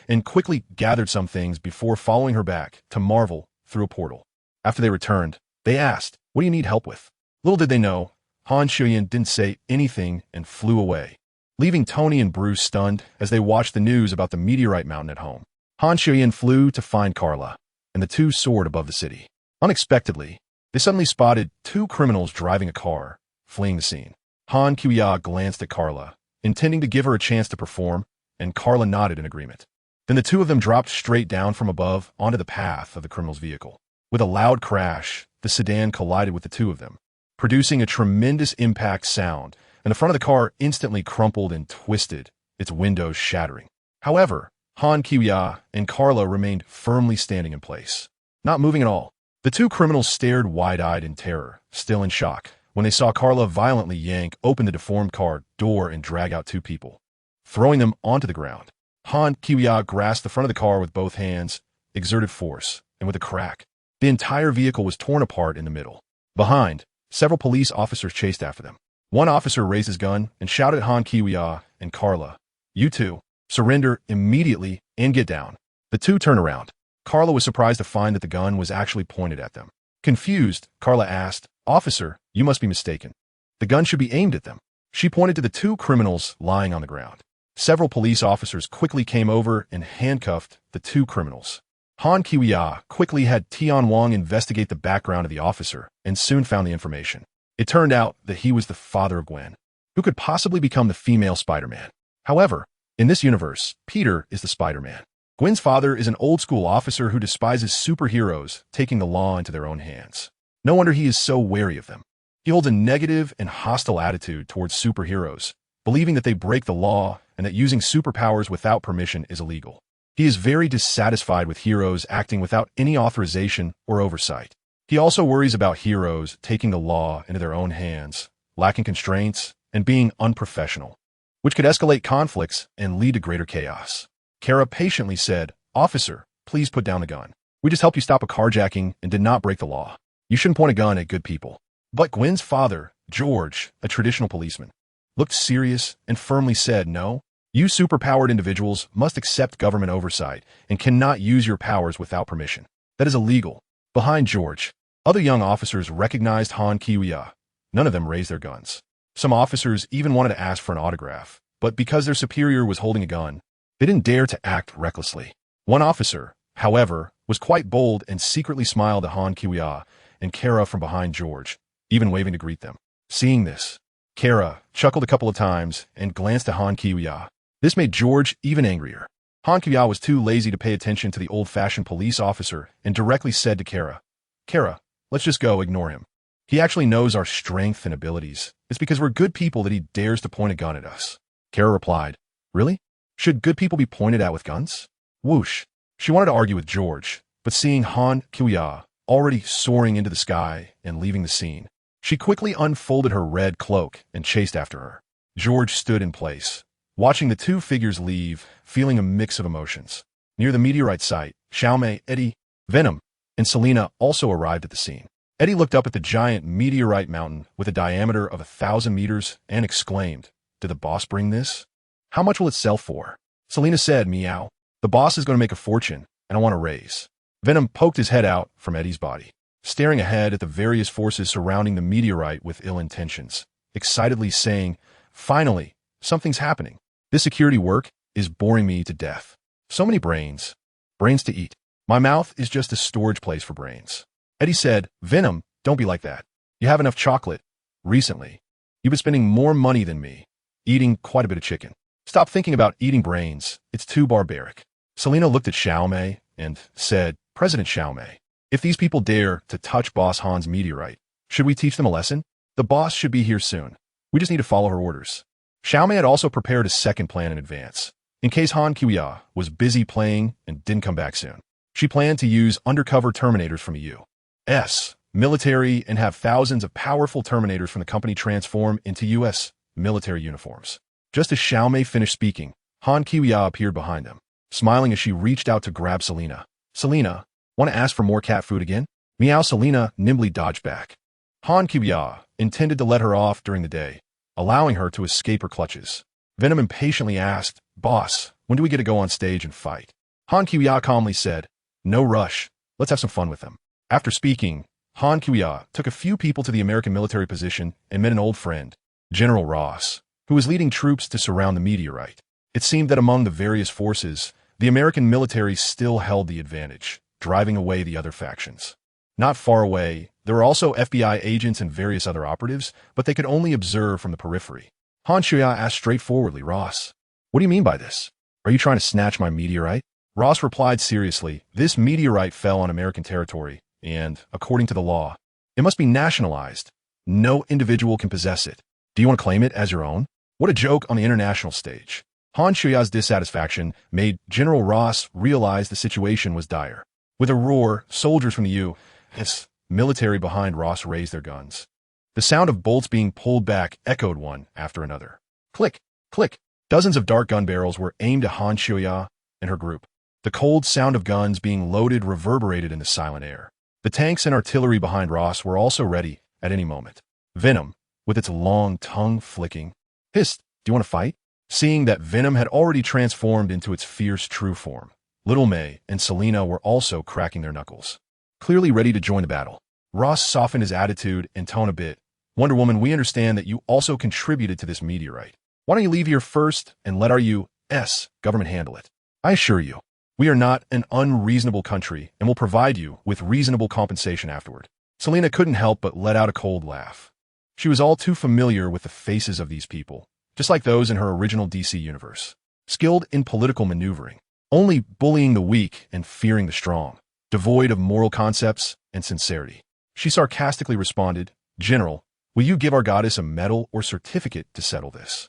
and quickly gathered some things before following her back to Marvel through a portal. After they returned, they asked, "What do you need help with?" Little did they know, Han didn't say anything and flew away, leaving Tony and Bruce stunned as they watched the news about the meteorite mountain at home. Han flew to find Carla, and the two soared above the city. Unexpectedly, they suddenly spotted two criminals driving a car, fleeing the scene. Han glanced at Carla, intending to give her a chance to perform, and Carla nodded in agreement. Then the two of them dropped straight down from above onto the path of the criminal's vehicle. With a loud crash, the sedan collided with the two of them, producing a tremendous impact sound, and the front of the car instantly crumpled and twisted, its windows shattering. However, Han and Carla remained firmly standing in place, not moving at all. The two criminals stared wide-eyed in terror, still in shock, when they saw Carla violently yank open the deformed car door and drag out two people, throwing them onto the ground. Han grasped the front of the car with both hands, exerted force, and with a crack, the entire vehicle was torn apart in the middle. Behind, several police officers chased after them. One officer raised his gun and shouted at Han and Carla, "You two, surrender immediately and get down." The two turned around. Carla was surprised to find that the gun was actually pointed at them. Confused, Carla asked, "Officer, you must be mistaken. The gun should be aimed at them." She pointed to the two criminals lying on the ground. Several police officers quickly came over and handcuffed the two criminals. Han quickly had Tian Wong investigate the background of the officer and soon found the information. It turned out that he was the father of Gwen, who could possibly become the female Spider-Man. However, in this universe, Peter is the Spider-Man. Gwen's father is an old-school officer who despises superheroes taking the law into their own hands. No wonder he is so wary of them. He holds a negative and hostile attitude towards superheroes, believing that they break the law and that using superpowers without permission is illegal. He is very dissatisfied with heroes acting without any authorization or oversight. He also worries about heroes taking the law into their own hands, lacking constraints, and being unprofessional, which could escalate conflicts and lead to greater chaos. Kara patiently said, "Officer, please put down the gun. We just helped you stop a carjacking and did not break the law. You shouldn't point a gun at good people." But Gwen's father, George, a traditional policeman, looked serious and firmly said, "No, you superpowered individuals must accept government oversight and cannot use your powers without permission. That is illegal." Behind George, other young officers recognized Han None of them raised their guns. Some officers even wanted to ask for an autograph, but because their superior was holding a gun, they didn't dare to act recklessly. One officer, however, was quite bold and secretly smiled at Han Kiwia and Kara from behind George, even waving to greet them. Seeing this, Kara chuckled a couple of times and glanced at Han Kiwia. This made George even angrier. Han Kiwia was too lazy to pay attention to the old-fashioned police officer and directly said to Kara, "Kara, let's just go, ignore him. He actually knows our strength and abilities. It's because we're good people that he dares to point a gun at us." Kara replied, "Really? Should good people be pointed at with guns?" Whoosh. She wanted to argue with George, but seeing Han Kiwia already soaring into the sky and leaving the scene, she quickly unfolded her red cloak and chased after her. George stood in place, watching the two figures leave, feeling a mix of emotions. Near the meteorite site, Xiaomei, Eddie, Venom, and Selena also arrived at the scene. Eddie looked up at the giant meteorite mountain with a diameter of 1,000 meters and exclaimed, "Did the boss bring this? How much will it sell for?" Selena said, "Meow. The boss is going to make a fortune, and I want a raise." Venom poked his head out from Eddie's body, staring ahead at the various forces surrounding the meteorite with ill intentions, excitedly saying, "Finally, something's happening. This security work is boring me to death. So many brains. Brains to eat. My mouth is just a storage place for brains." Eddie said, "Venom, don't be like that. You have enough chocolate. Recently, you've been spending more money than me, eating quite a bit of chicken. Stop thinking about eating brains. It's too barbaric." Selena looked at Xiaomei and said, "President Xiaomei, if these people dare to touch Boss Han's meteorite, should we teach them a lesson? The boss should be here soon. We just need to follow her orders." Xiaomei had also prepared a second plan in advance, in case Han Kiwia was busy playing and didn't come back soon. She planned to use undercover Terminators from the U.S. military and have thousands of powerful Terminators from the company transform into U.S. military uniforms. Just as Xiaomei finished speaking, Han Kiwia appeared behind them, smiling as she reached out to grab Selena. "Selena, want to ask for more cat food again?" Meow. Selena nimbly dodged back. Han Kiwia intended to let her off during the day, allowing her to escape her clutches. Venom impatiently asked, "Boss, when do we get to go on stage and fight?" Han Kiwia calmly said, "No rush. Let's have some fun with them." After speaking, Han Kiwia took a few people to the American military position and met an old friend, General Ross, who was leading troops to surround the meteorite. It seemed that among the various forces, the American military still held the advantage, driving away the other factions. Not far away, there were also FBI agents and various other operatives, but they could only observe from the periphery. Han Kiwia asked straightforwardly, "Ross, what do you mean by this? Are you trying to snatch my meteorite?" Ross replied seriously, "This meteorite fell on American territory, and, according to the law, it must be nationalized. No individual can possess it. Do you want to claim it as your own?" What a joke on the international stage. Han Kiwia's dissatisfaction made General Ross realize the situation was dire. With a roar, soldiers from the U.S. military behind Ross raised their guns. The sound of bolts being pulled back echoed one after another. Click, click. Dozens of dart gun barrels were aimed at Han Kiwia and her group. The cold sound of guns being loaded reverberated in the silent air. The tanks and artillery behind Ross were also ready at any moment. Venom, with its long tongue flicking, hissed, "Do you want to fight?" Seeing that Venom had already transformed into its fierce true form, Little May and Selena were also cracking their knuckles, clearly ready to join the battle. Ross softened his attitude and tone a bit. "Wonder Woman, we understand that you also contributed to this meteorite. Why don't you leave here first and let our U.S. government handle it? I assure you, we are not an unreasonable country and will provide you with reasonable compensation afterward." Selena couldn't help but let out a cold laugh. She was all too familiar with the faces of these people, just like those in her original DC universe. Skilled in political maneuvering, only bullying the weak and fearing the strong, devoid of moral concepts and sincerity. She sarcastically responded, "General, will you give our goddess a medal or certificate to settle this?"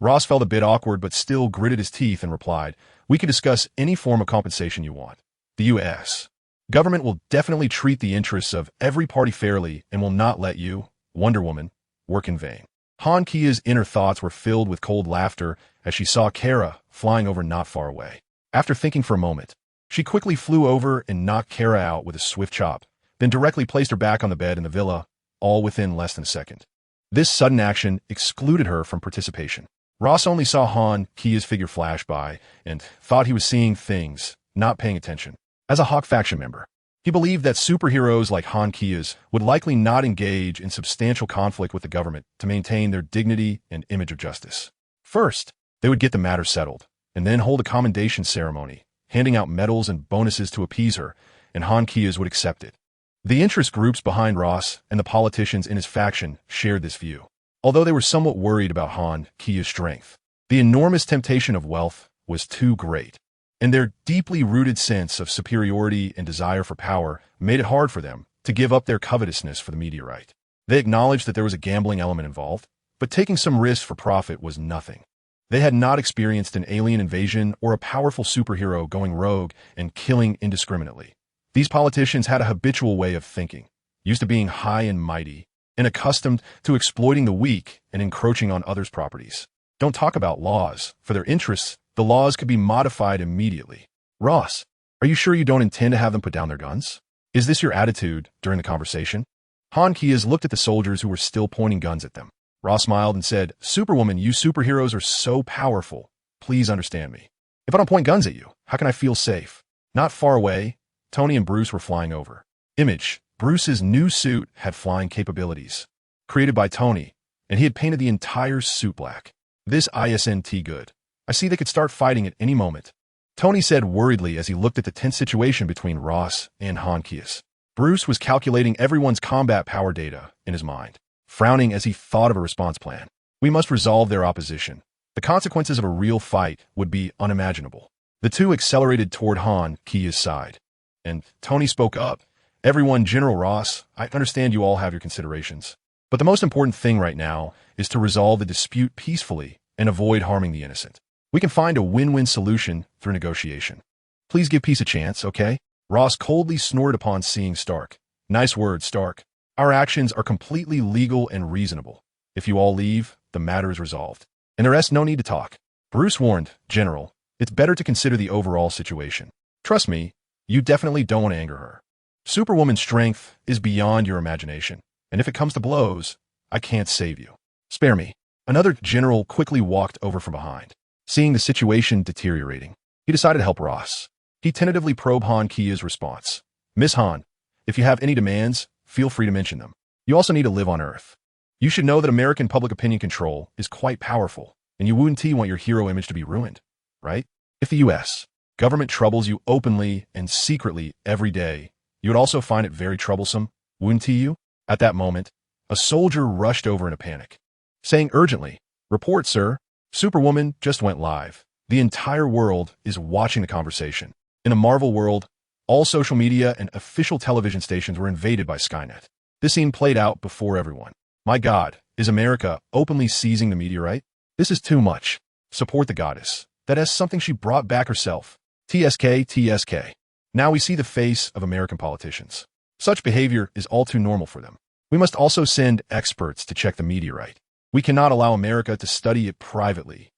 Ross felt a bit awkward but still gritted his teeth and replied, "We can discuss any form of compensation you want. The U.S. government will definitely treat the interests of every party fairly and will not let you, Wonder Woman, work in vain." Han Kia's inner thoughts were filled with cold laughter as she saw Kara flying over not far away. After thinking for a moment, she quickly flew over and knocked Kara out with a swift chop, then directly placed her back on the bed in the villa, all within less than a second. This sudden action excluded her from participation. Ross only saw Han Kia's figure flash by and thought he was seeing things, not paying attention. As a Hawk faction member, He believed that superheroes like Han Kia's would likely not engage in substantial conflict with the government to maintain their dignity and image of justice. First, they would get the matter settled, and then hold a commendation ceremony, handing out medals and bonuses to appease her, and Han Kia's would accept it. The interest groups behind Ross and the politicians in his faction shared this view. Although they were somewhat worried about Han Kia's strength, the enormous temptation of wealth was too great, and their deeply rooted sense of superiority and desire for power made it hard for them to give up their covetousness for the meteorite. They acknowledged that there was a gambling element involved, but taking some risk for profit was nothing. They had not experienced an alien invasion or a powerful superhero going rogue and killing indiscriminately. These politicians had a habitual way of thinking, used to being high and mighty, and accustomed to exploiting the weak and encroaching on others' properties. Don't talk about laws. For their interests, the laws could be modified immediately. Ross, are you sure you don't intend to have them put down their guns? Is this your attitude during the conversation? Han Kias looked at the soldiers who were still pointing guns at them. Ross smiled and said, Superwoman, you superheroes are so powerful. Please understand me. If I don't point guns at you, how can I feel safe? Not far away, Tony and Bruce were flying over. Image, Bruce's new suit had flying capabilities. Created by Tony, and he had painted the entire suit black. This isn't good. I see they could start fighting at any moment. Tony said worriedly as he looked at the tense situation between Ross and Han Kias. Bruce was calculating everyone's combat power data in his mind, frowning as he thought of a response plan. We must resolve their opposition. The consequences of a real fight would be unimaginable. The two accelerated toward Han Kia's side. And Tony spoke up. Everyone, General Ross, I understand you all have your considerations. But the most important thing right now is to resolve the dispute peacefully and avoid harming the innocent. We can find a win-win solution through negotiation. Please give peace a chance, okay? Ross coldly snorted upon seeing Stark. Nice words, Stark. Our actions are completely legal and reasonable. If you all leave, the matter is resolved. And the rest no need to talk. Bruce warned, General, it's better to consider the overall situation. Trust me, you definitely don't want to anger her. Superwoman's strength is beyond your imagination, and if it comes to blows, I can't save you. Spare me. Another general quickly walked over from behind. Seeing the situation deteriorating, he decided to help Ross. He tentatively probed Han Kia's response. Miss Han, if you have any demands, feel free to mention them. You also need to live on Earth. You should know that American public opinion control is quite powerful, and you wouldn't want your hero image to be ruined, right? If the U.S. government troubles you openly and secretly every day, you would also find it very troublesome, wouldn't you? At that moment, a soldier rushed over in a panic, saying urgently, Report, sir. Superwoman just went live. The entire world is watching the conversation. In a Marvel world, all social media and official television stations were invaded by Skynet. This scene played out before everyone. My God, is America openly seizing the meteorite? This is too much. Support the goddess. That is something she brought back herself. TSK, TSK. Now we see the face of American politicians. Such behavior is all too normal for them. We must also send experts to check the meteorite. We cannot allow America to study it privately.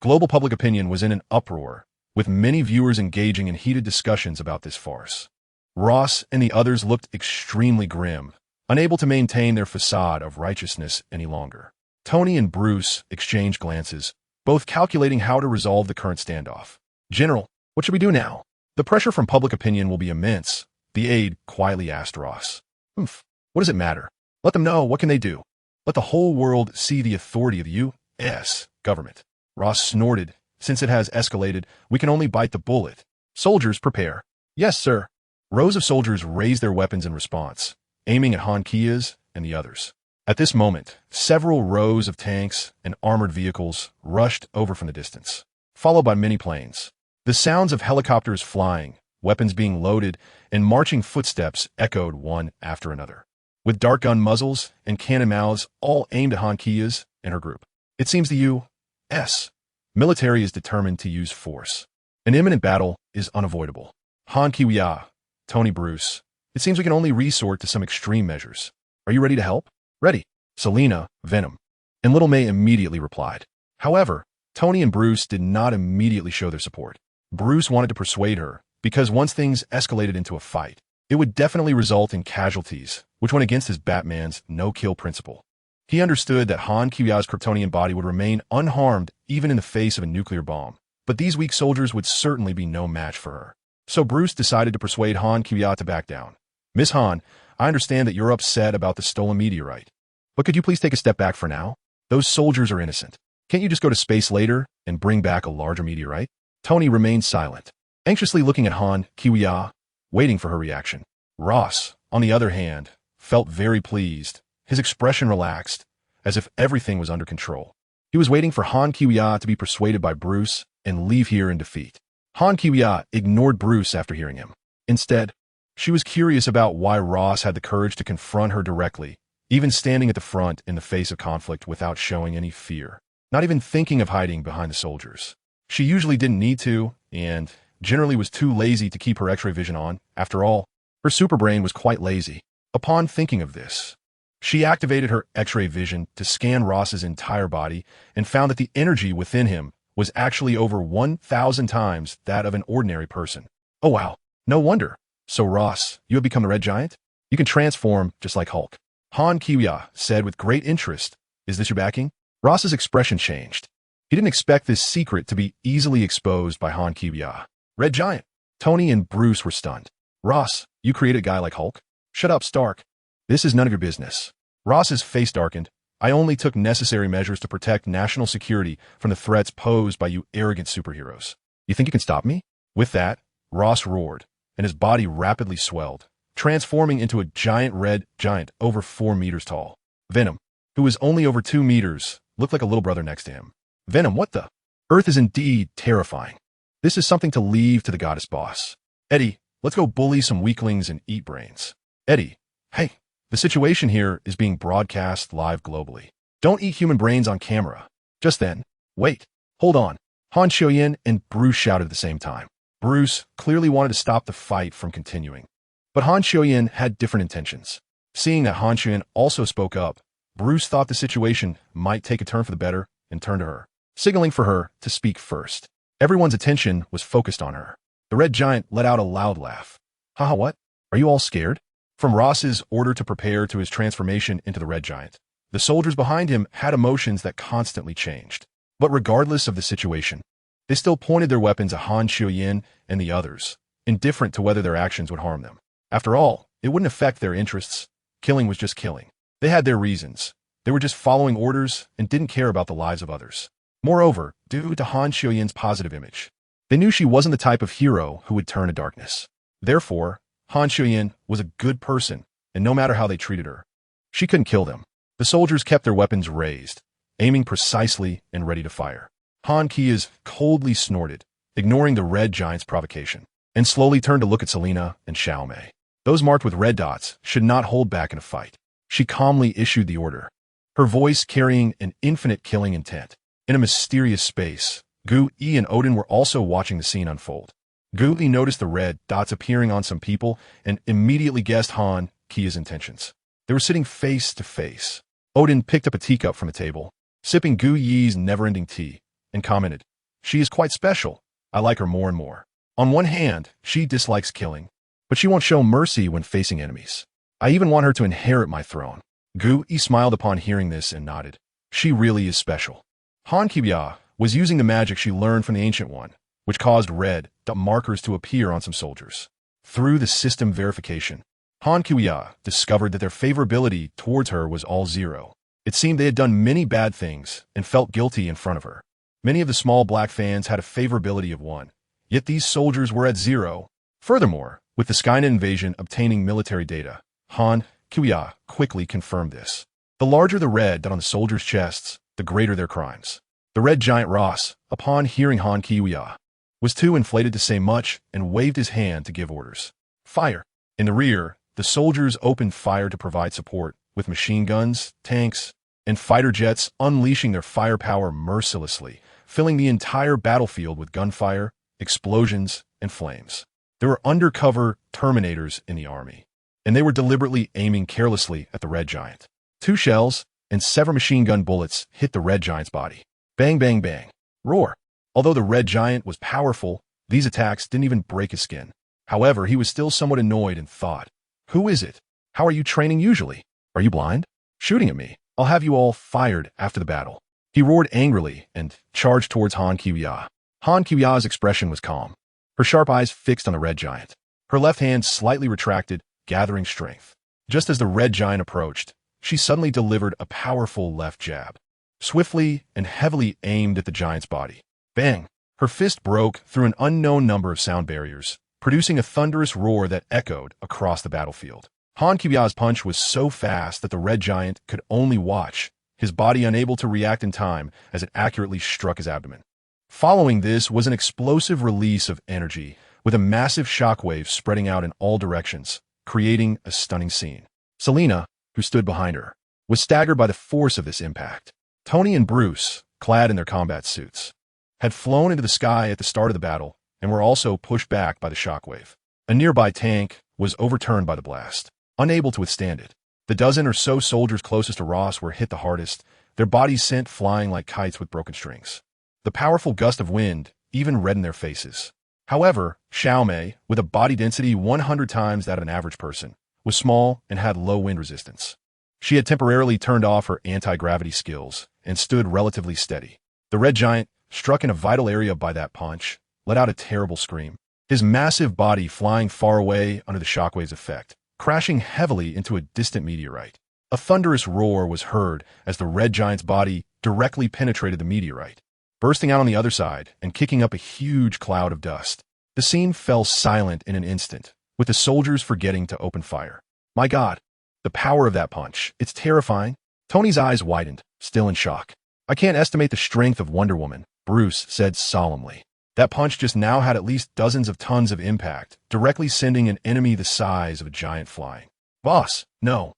Global public opinion was in an uproar, with many viewers engaging in heated discussions about this farce. Ross and the others looked extremely grim, unable to maintain their facade of righteousness any longer. Tony and Bruce exchanged glances, both calculating how to resolve the current standoff. General, what should we do now? The pressure from public opinion will be immense, the aide quietly asked Ross. What does it matter? Let them know. What can they do? Let the whole world see the authority of the U.S. government. Ross snorted. Since it has escalated, we can only bite the bullet. Soldiers, prepare. Yes, sir. Rows of soldiers raised their weapons in response, aiming at Han Kias and the others. At this moment, several rows of tanks and armored vehicles rushed over from the distance, followed by many planes. The sounds of helicopters flying, weapons being loaded, and marching footsteps echoed one after another, with dart gun muzzles and cannon mouths all aimed at Han Kias and her group. It seems the U.S. military is determined to use force. An imminent battle is unavoidable. Han Kiya, Tony, Bruce, it seems we can only resort to some extreme measures. Are you ready to help? Ready. Selena, Venom, and Little May immediately replied. However, Tony and Bruce did not immediately show their support. Bruce wanted to persuade her, because once things escalated into a fight, it would definitely result in casualties, which went against his Batman's no-kill principle. He understood that Han Kiya's Kryptonian body would remain unharmed even in the face of a nuclear bomb, but these weak soldiers would certainly be no match for her. So Bruce decided to persuade Han Kiya to back down. Miss Han, I understand that you're upset about the stolen meteorite. But could you please take a step back for now? Those soldiers are innocent. Can't you just go to space later and bring back a larger meteorite? Tony remained silent, anxiously looking at Han Kiya, waiting for her reaction. Ross, on the other hand, felt very pleased. His expression relaxed, as if everything was under control. He was waiting for Han Kiya to be persuaded by Bruce and leave here in defeat. Han Kiya ignored Bruce after hearing him. Instead, she was curious about why Ross had the courage to confront her directly, even standing at the front in the face of conflict without showing any fear, not even thinking of hiding behind the soldiers. She usually didn't need to, and generally was too lazy to keep her X-ray vision on. After all, her superbrain was quite lazy. Upon thinking of this, she activated her X-ray vision to scan Ross's entire body and found that the energy within him was actually over 1,000 times that of an ordinary person. Oh wow, no wonder. So Ross, you have become the Red Giant? You can transform just like Hulk. Han Kiya said with great interest, is this your backing? Ross's expression changed. He didn't expect this secret to be easily exposed by Han Kiya. Red Giant. Tony and Bruce were stunned. Ross, you created a guy like Hulk? Shut up, Stark. This is none of your business. Ross's face darkened. I only took necessary measures to protect national security from the threats posed by you arrogant superheroes. You think you can stop me? With that, Ross roared, and his body rapidly swelled, transforming into a giant red giant over 4 meters tall. Venom, who was only over 2 meters, looked like a little brother next to him. Venom, what the? Earth is indeed terrifying. This is something to leave to the goddess boss. Eddie, let's go bully some weaklings and eat brains. Eddie, hey, the situation here is being broadcast live globally. Don't eat human brains on camera. Just then, wait, hold on. Han Xiaoyan and Bruce shouted at the same time. Bruce clearly wanted to stop the fight from continuing. But Han Xiaoyan had different intentions. Seeing that Han Xiaoyan also spoke up, Bruce thought the situation might take a turn for the better and turned to her, signaling for her to speak first. Everyone's attention was focused on her. The Red Giant let out a loud laugh. Haha, what? Are you all scared? From Ross's order to prepare to his transformation into the Red Giant, the soldiers behind him had emotions that constantly changed. But regardless of the situation, they still pointed their weapons at Han Xiaoyan and the others, indifferent to whether their actions would harm them. After all, it wouldn't affect their interests. Killing was just killing. They had their reasons. They were just following orders and didn't care about the lives of others. Moreover, due to Han Xiaoyan's positive image, they knew she wasn't the type of hero who would turn to darkness. Therefore, Han Xiaoyan was a good person, and no matter how they treated her, she couldn't kill them. The soldiers kept their weapons raised, aiming precisely and ready to fire. Han Kiya coldly snorted, ignoring the Red Giant's provocation, and slowly turned to look at Selena and Xiaomei. Those marked with red dots should not hold back in a fight. She calmly issued the order, her voice carrying an infinite killing intent. In a mysterious space, Gu Yi and Odin were also watching the scene unfold. Gu Yi noticed the red dots appearing on some people and immediately guessed Han Kiya's intentions. They were sitting face to face. Odin picked up a teacup from the table, sipping Gu Yi's never-ending tea, and commented, "She is quite special. I like her more and more. On one hand, she dislikes killing, but she won't show mercy when facing enemies. I even want her to inherit my throne." Gu Yi smiled upon hearing this and nodded. She really is special. Han Kiya was using the magic she learned from the Ancient One, which caused red dot markers to appear on some soldiers. Through the system verification, Han Kiya discovered that their favorability towards her was all 0. It seemed they had done many bad things and felt guilty in front of her. Many of the small black fans had a favorability of 1, yet these soldiers were at 0. Furthermore, with the Skynet invasion obtaining military data, Han Kiya quickly confirmed this. The larger the red dot on the soldiers' chests, the greater their crimes. The Red Giant Ross, upon hearing Han Kiya, was too inflated to say much and waved his hand to give orders. Fire! In the rear, the soldiers opened fire to provide support, with machine guns, tanks, and fighter jets unleashing their firepower mercilessly, filling the entire battlefield with gunfire, explosions, and flames. There were undercover Terminators in the army, and they were deliberately aiming carelessly at the Red Giant. 2 shells and several machine gun bullets hit the Red Giant's body. Bang, bang, bang. Roar. Although the Red Giant was powerful, these attacks didn't even break his skin. However, he was still somewhat annoyed and thought, "Who is it? How are you training usually? Are you blind? Shooting at me. I'll have you all fired after the battle." He roared angrily and charged towards Han Kiya. Han Kiya's expression was calm. her sharp eyes fixed on the red giant. Her left hand slightly retracted, gathering strength. Just as the red giant approached, she suddenly delivered a powerful left jab, swiftly and heavily aimed at the giant's body. Bang! Her fist broke through an unknown number of sound barriers, producing a thunderous roar that echoed across the battlefield. Han Qiuya's punch was so fast that the red giant could only watch, his body unable to react in time as it accurately struck his abdomen. Following this was an explosive release of energy, with a massive shockwave spreading out in all directions, creating a stunning scene. Selena, who stood behind her, was staggered by the force of this impact. Tony and Bruce, clad in their combat suits, had flown into the sky at the start of the battle and were also pushed back by the shockwave. A nearby tank was overturned by the blast, unable to withstand it. The dozen or so soldiers closest to Ross were hit the hardest, their bodies sent flying like kites with broken strings. The powerful gust of wind even reddened their faces. However, Xiaomei, with a body density 100 times that of an average person, was small and had low wind resistance. She had temporarily turned off her anti-gravity skills and stood relatively steady. The red giant, struck in a vital area by that punch, let out a terrible scream, his massive body flying far away under the shockwave's effect, crashing heavily into a distant meteorite. A thunderous roar was heard as the red giant's body directly penetrated the meteorite, bursting out on the other side and kicking up a huge cloud of dust. The scene fell silent in an instant, with the soldiers forgetting to open fire. My God, the power of that punch. It's terrifying. Tony's eyes widened, still in shock. I can't estimate the strength of Wonder Woman, Bruce said solemnly. That punch just now had at least dozens of tons of impact, directly sending an enemy the size of a giant flying. Boss, no.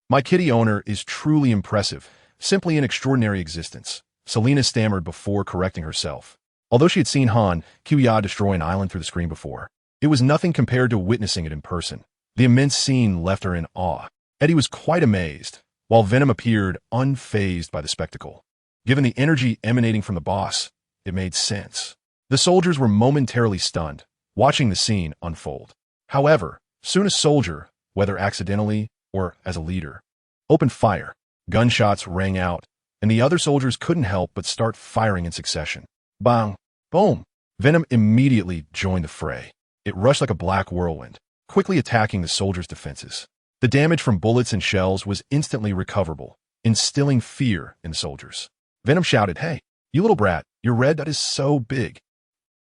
My kitty owner is truly impressive, simply an extraordinary existence, Selena stammered before correcting herself. Although she had seen Han Qiuya destroy an island through the screen before, it was nothing compared to witnessing it in person. The immense scene left her in awe. Eddie was quite amazed, while Venom appeared unfazed by the spectacle. Given the energy emanating from the boss, it made sense. The soldiers were momentarily stunned, watching the scene unfold. However, soon a soldier, whether accidentally or as a leader, opened fire. Gunshots rang out, and the other soldiers couldn't help but start firing in succession. Bang! Boom! Venom immediately joined the fray. It rushed like a black whirlwind, quickly attacking the soldiers' defenses. The damage from bullets and shells was instantly recoverable, instilling fear in the soldiers. Venom shouted, "Hey, you little brat, your red dot is so big."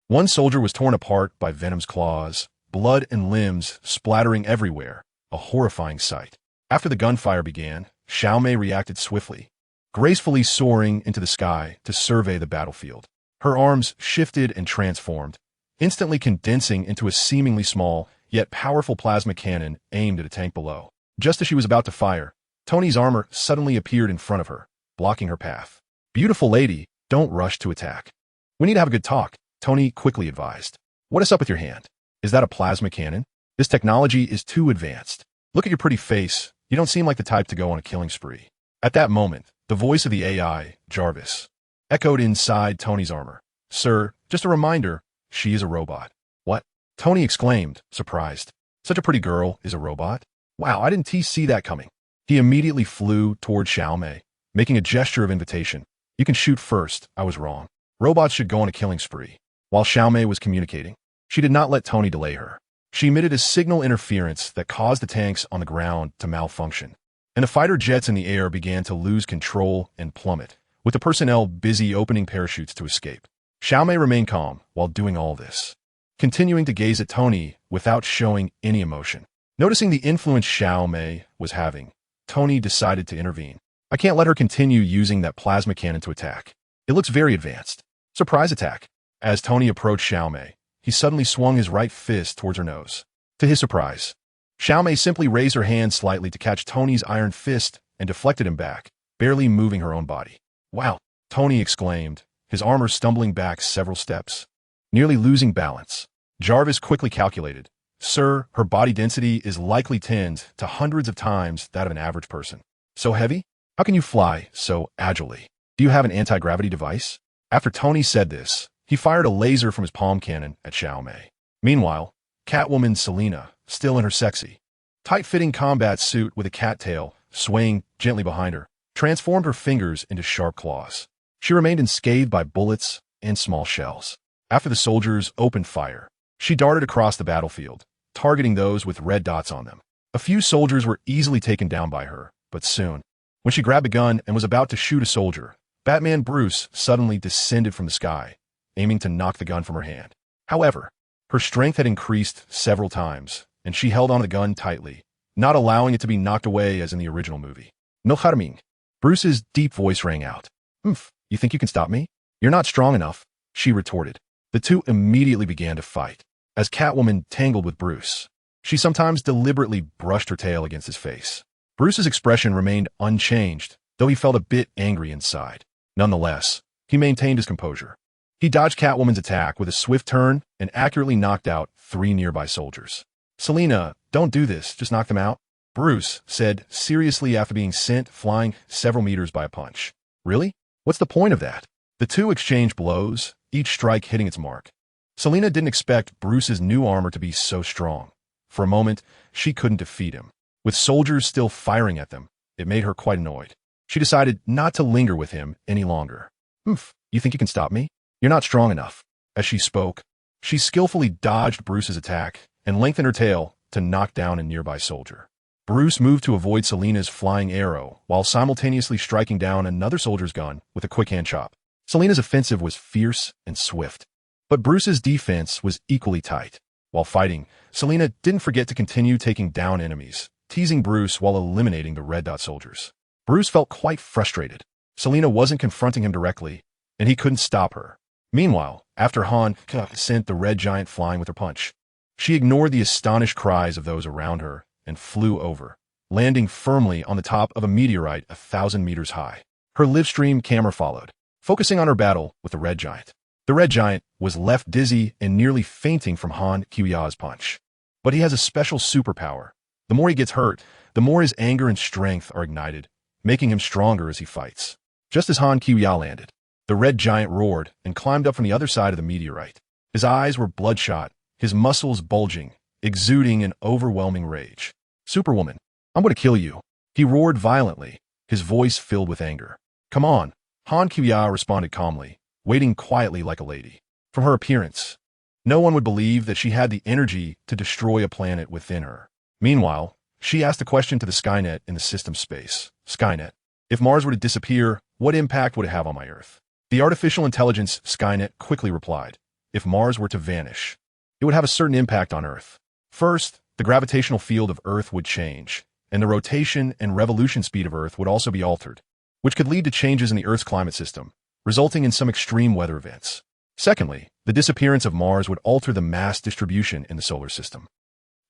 One soldier was torn apart by Venom's claws, blood and limbs splattering everywhere, a horrifying sight. After the gunfire began, Xiaomei reacted swiftly, gracefully soaring into the sky to survey the battlefield. Her arms shifted and transformed, instantly condensing into a seemingly small, yet powerful plasma cannon aimed at a tank below. Just as she was about to fire, Tony's armor suddenly appeared in front of her, blocking her path. "Beautiful lady, don't rush to attack. We need to have a good talk," Tony quickly advised. "What is up with your hand? Is that a plasma cannon? This technology is too advanced. Look at your pretty face. You don't seem like the type to go on a killing spree." At that moment, the voice of the AI, Jarvis, echoed inside Tony's armor. "Sir, just a reminder, she is a robot." "What?" Tony exclaimed, surprised. "Such a pretty girl is a robot? Wow, I didn't see that coming." He immediately flew toward Xiaomei, making a gesture of invitation. "You can shoot first, I was wrong. Robots should go on a killing spree." While Xiaomei was communicating, she did not let Tony delay her. She emitted a signal interference that caused the tanks on the ground to malfunction, and the fighter jets in the air began to lose control and plummet, with the personnel busy opening parachutes to escape. Xiaomei remained calm while doing all this, continuing to gaze at Tony without showing any emotion. Noticing the influence Xiaomei was having, Tony decided to intervene. "I can't let her continue using that plasma cannon to attack. It looks very advanced. Surprise attack." As Tony approached Xiaomei, he suddenly swung his right fist towards her nose. To his surprise, Xiaomei simply raised her hand slightly to catch Tony's iron fist and deflected him back, barely moving her own body. "Wow," Tony exclaimed, his armor stumbling back several steps, nearly losing balance. Jarvis quickly calculated, "Sir, her body density is likely tens to hundreds of times that of an average person. So heavy? How can you fly so agilely? Do you have an anti-gravity device?" After Tony said this, he fired a laser from his palm cannon at Xiaomei. Meanwhile, Catwoman Selena, still in her sexy, tight-fitting combat suit with a cattail swaying gently behind her, transformed her fingers into sharp claws. She remained unscathed by bullets and small shells. After the soldiers opened fire, She darted across the battlefield, targeting those with red dots on them. A few soldiers were easily taken down by her, but soon, when she grabbed a gun and was about to shoot a soldier, Batman Bruce suddenly descended from the sky, aiming to knock the gun from her hand. However, her strength had increased several times, and she held on the gun tightly, not allowing it to be knocked away as in the original movie. No harming. Bruce's deep voice rang out. You think you can stop me? You're not strong enough, she retorted. The two immediately began to fight, as Catwoman tangled with Bruce. She sometimes deliberately brushed her tail against his face. Bruce's expression remained unchanged, though he felt a bit angry inside. Nonetheless, he maintained his composure. He dodged Catwoman's attack with a swift turn and accurately knocked out 3 nearby soldiers. Selina, don't do this, just knock them out, Bruce said seriously after being sent flying several meters by a punch. Really? What's the point of that? The two exchanged blows, each strike hitting its mark. Selina didn't expect Bruce's new armor to be so strong. For a moment, she couldn't defeat him. With soldiers still firing at them, it made her quite annoyed. She decided not to linger with him any longer. You think you can stop me? You're not strong enough. As she spoke, she skillfully dodged Bruce's attack and lengthened her tail to knock down a nearby soldier. Bruce moved to avoid Selina's flying arrow while simultaneously striking down another soldier's gun with a quick hand chop. Selina's offensive was fierce and swift, but Bruce's defense was equally tight. While fighting, Selina didn't forget to continue taking down enemies, teasing Bruce while eliminating the red dot soldiers. Bruce felt quite frustrated. Selina wasn't confronting him directly, and he couldn't stop her. Meanwhile, after Han sent the red giant flying with her punch, she ignored the astonished cries of those around her and flew over, landing firmly on the top of a meteorite 1,000 meters high. Her livestream camera followed, focusing on her battle with the red giant. The red giant was left dizzy and nearly fainting from Han Qiuya's punch. But he has a special superpower. The more he gets hurt, the more his anger and strength are ignited, making him stronger as he fights. Just as Han Qiuya landed, the red giant roared and climbed up from the other side of the meteorite. His eyes were bloodshot, his muscles bulging, exuding an overwhelming rage. Superwoman, I'm going to kill you. He roared violently, his voice filled with anger. Come on, Han Qiuya responded calmly, waiting quietly like a lady. From her appearance, no one would believe that she had the energy to destroy a planet within her. Meanwhile, she asked a question to the Skynet in the system space. Skynet, if Mars were to disappear, what impact would it have on my Earth? The artificial intelligence Skynet quickly replied, if Mars were to vanish, it would have a certain impact on Earth. First, the gravitational field of Earth would change, and the rotation and revolution speed of Earth would also be altered, which could lead to changes in the Earth's climate system, resulting in some extreme weather events. Secondly, the disappearance of Mars would alter the mass distribution in the solar system.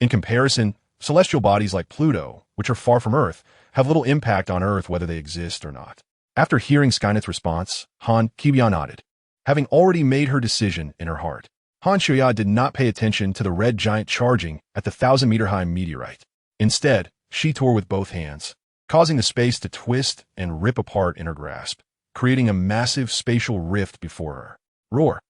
In comparison, celestial bodies like Pluto, which are far from Earth, have little impact on Earth whether they exist or not. After hearing Skynet's response, Han Qiuya nodded, having already made her decision in her heart. Han Qiuya did not pay attention to the red giant charging at the 1,000-meter-high meteorite. Instead, she tore with both hands, causing the space to twist and rip apart in her grasp, creating a massive spatial rift before her. Roar!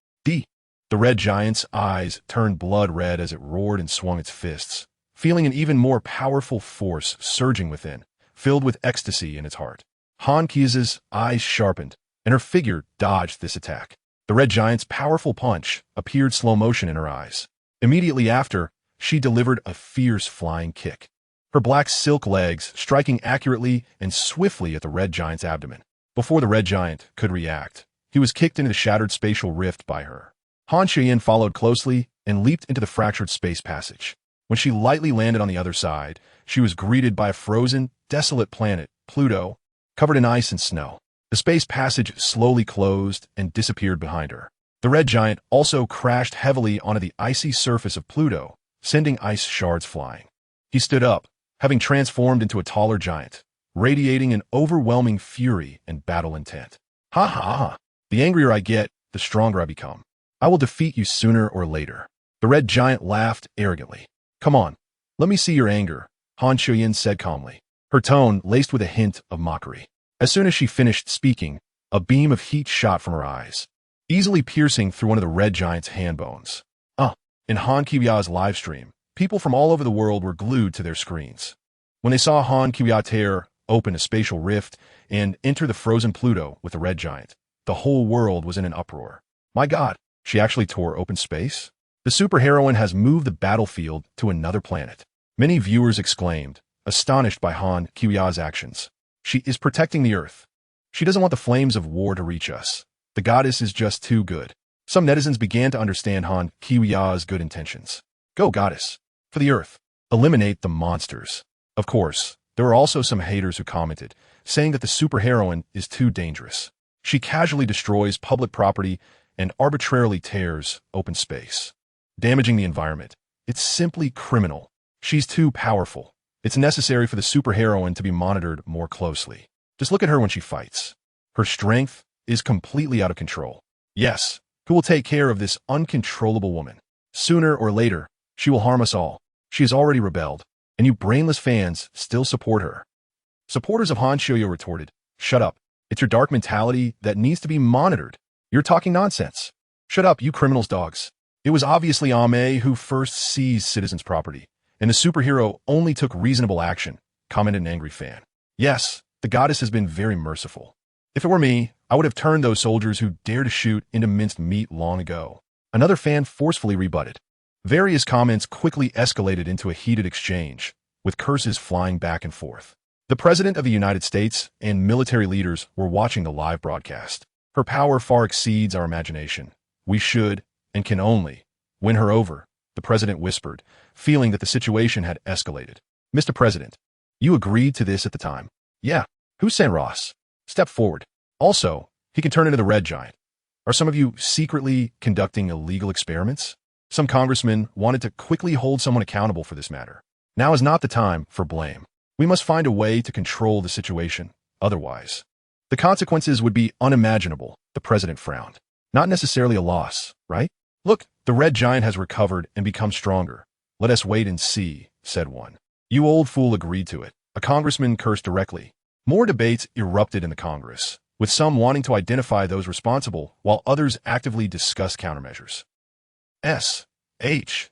The red giant's eyes turned blood red as it roared and swung its fists, feeling an even more powerful force surging within, filled with ecstasy in its heart. Han Qiuya's eyes sharpened, and her figure dodged this attack. The red giant's powerful punch appeared slow motion in her eyes. Immediately after, she delivered a fierce flying kick, her black silk legs striking accurately and swiftly at the red giant's abdomen. Before the red giant could react, he was kicked into the shattered spatial rift by her. Han Qiuya followed closely and leaped into the fractured space passage. When she lightly landed on the other side, she was greeted by a frozen, desolate planet, Pluto, covered in ice and snow. The space passage slowly closed and disappeared behind her. The red giant also crashed heavily onto the icy surface of Pluto, sending ice shards flying. He stood up, having transformed into a taller giant, radiating an overwhelming fury and battle intent. Ha ha ha! The angrier I get, the stronger I become. I will defeat you sooner or later. The red giant laughed arrogantly. Come on, let me see your anger, Han Qiuya said calmly, her tone laced with a hint of mockery. As soon as she finished speaking, a beam of heat shot from her eyes, easily piercing through one of the red giant's hand bones. In Han Qiuya's livestream, people from all over the world were glued to their screens. When they saw Han Qiuya tear open a spatial rift and enter the frozen Pluto with the red giant, the whole world was in an uproar. My God, she actually tore open space? The superheroine has moved the battlefield to another planet. Many viewers exclaimed, astonished by Han Qiuya's actions. She is protecting the Earth. She doesn't want the flames of war to reach us. The goddess is just too good. Some netizens began to understand Han Qiuya's good intentions. Go, goddess. For the Earth. Eliminate the monsters. Of course, there were also some haters who commented, saying that the superheroine is too dangerous. She casually destroys public property and arbitrarily tears open space, damaging the environment. It's simply criminal. She's too powerful. It's necessary for the superheroine to be monitored more closely. Just look at her when she fights. Her strength is completely out of control. Yes, who will take care of this uncontrollable woman? Sooner or later, she will harm us all. She has already rebelled, and you brainless fans still support her. Supporters of Han Qiuya retorted, shut up. It's your dark mentality that needs to be monitored. You're talking nonsense. Shut up, you criminals dogs. It was obviously Ame who first seized citizens' property, and the superhero only took reasonable action, commented an angry fan. Yes, the goddess has been very merciful. If it were me, I would have turned those soldiers who dare to shoot into minced meat long ago. Another fan forcefully rebutted. Various comments quickly escalated into a heated exchange, with curses flying back and forth. The President of the United States and military leaders were watching the live broadcast. Her power far exceeds our imagination. We should, and can only, win her over, the President whispered, feeling that the situation had escalated. Mr. President, you agreed to this at the time. Yeah. Who sent Ross? Step forward. Also, he can turn into the Red Giant. Are some of you secretly conducting illegal experiments? Some congressmen wanted to quickly hold someone accountable for this matter. Now is not the time for blame. We must find a way to control the situation. Otherwise, the consequences would be unimaginable, the president frowned. Not necessarily a loss, right? Look, the Red Giant has recovered and become stronger. Let us wait and see, said one. You old fool agreed to it. A congressman cursed directly. More debates erupted in the Congress, with some wanting to identify those responsible, while others actively discussed countermeasures. S.H.I.L.D.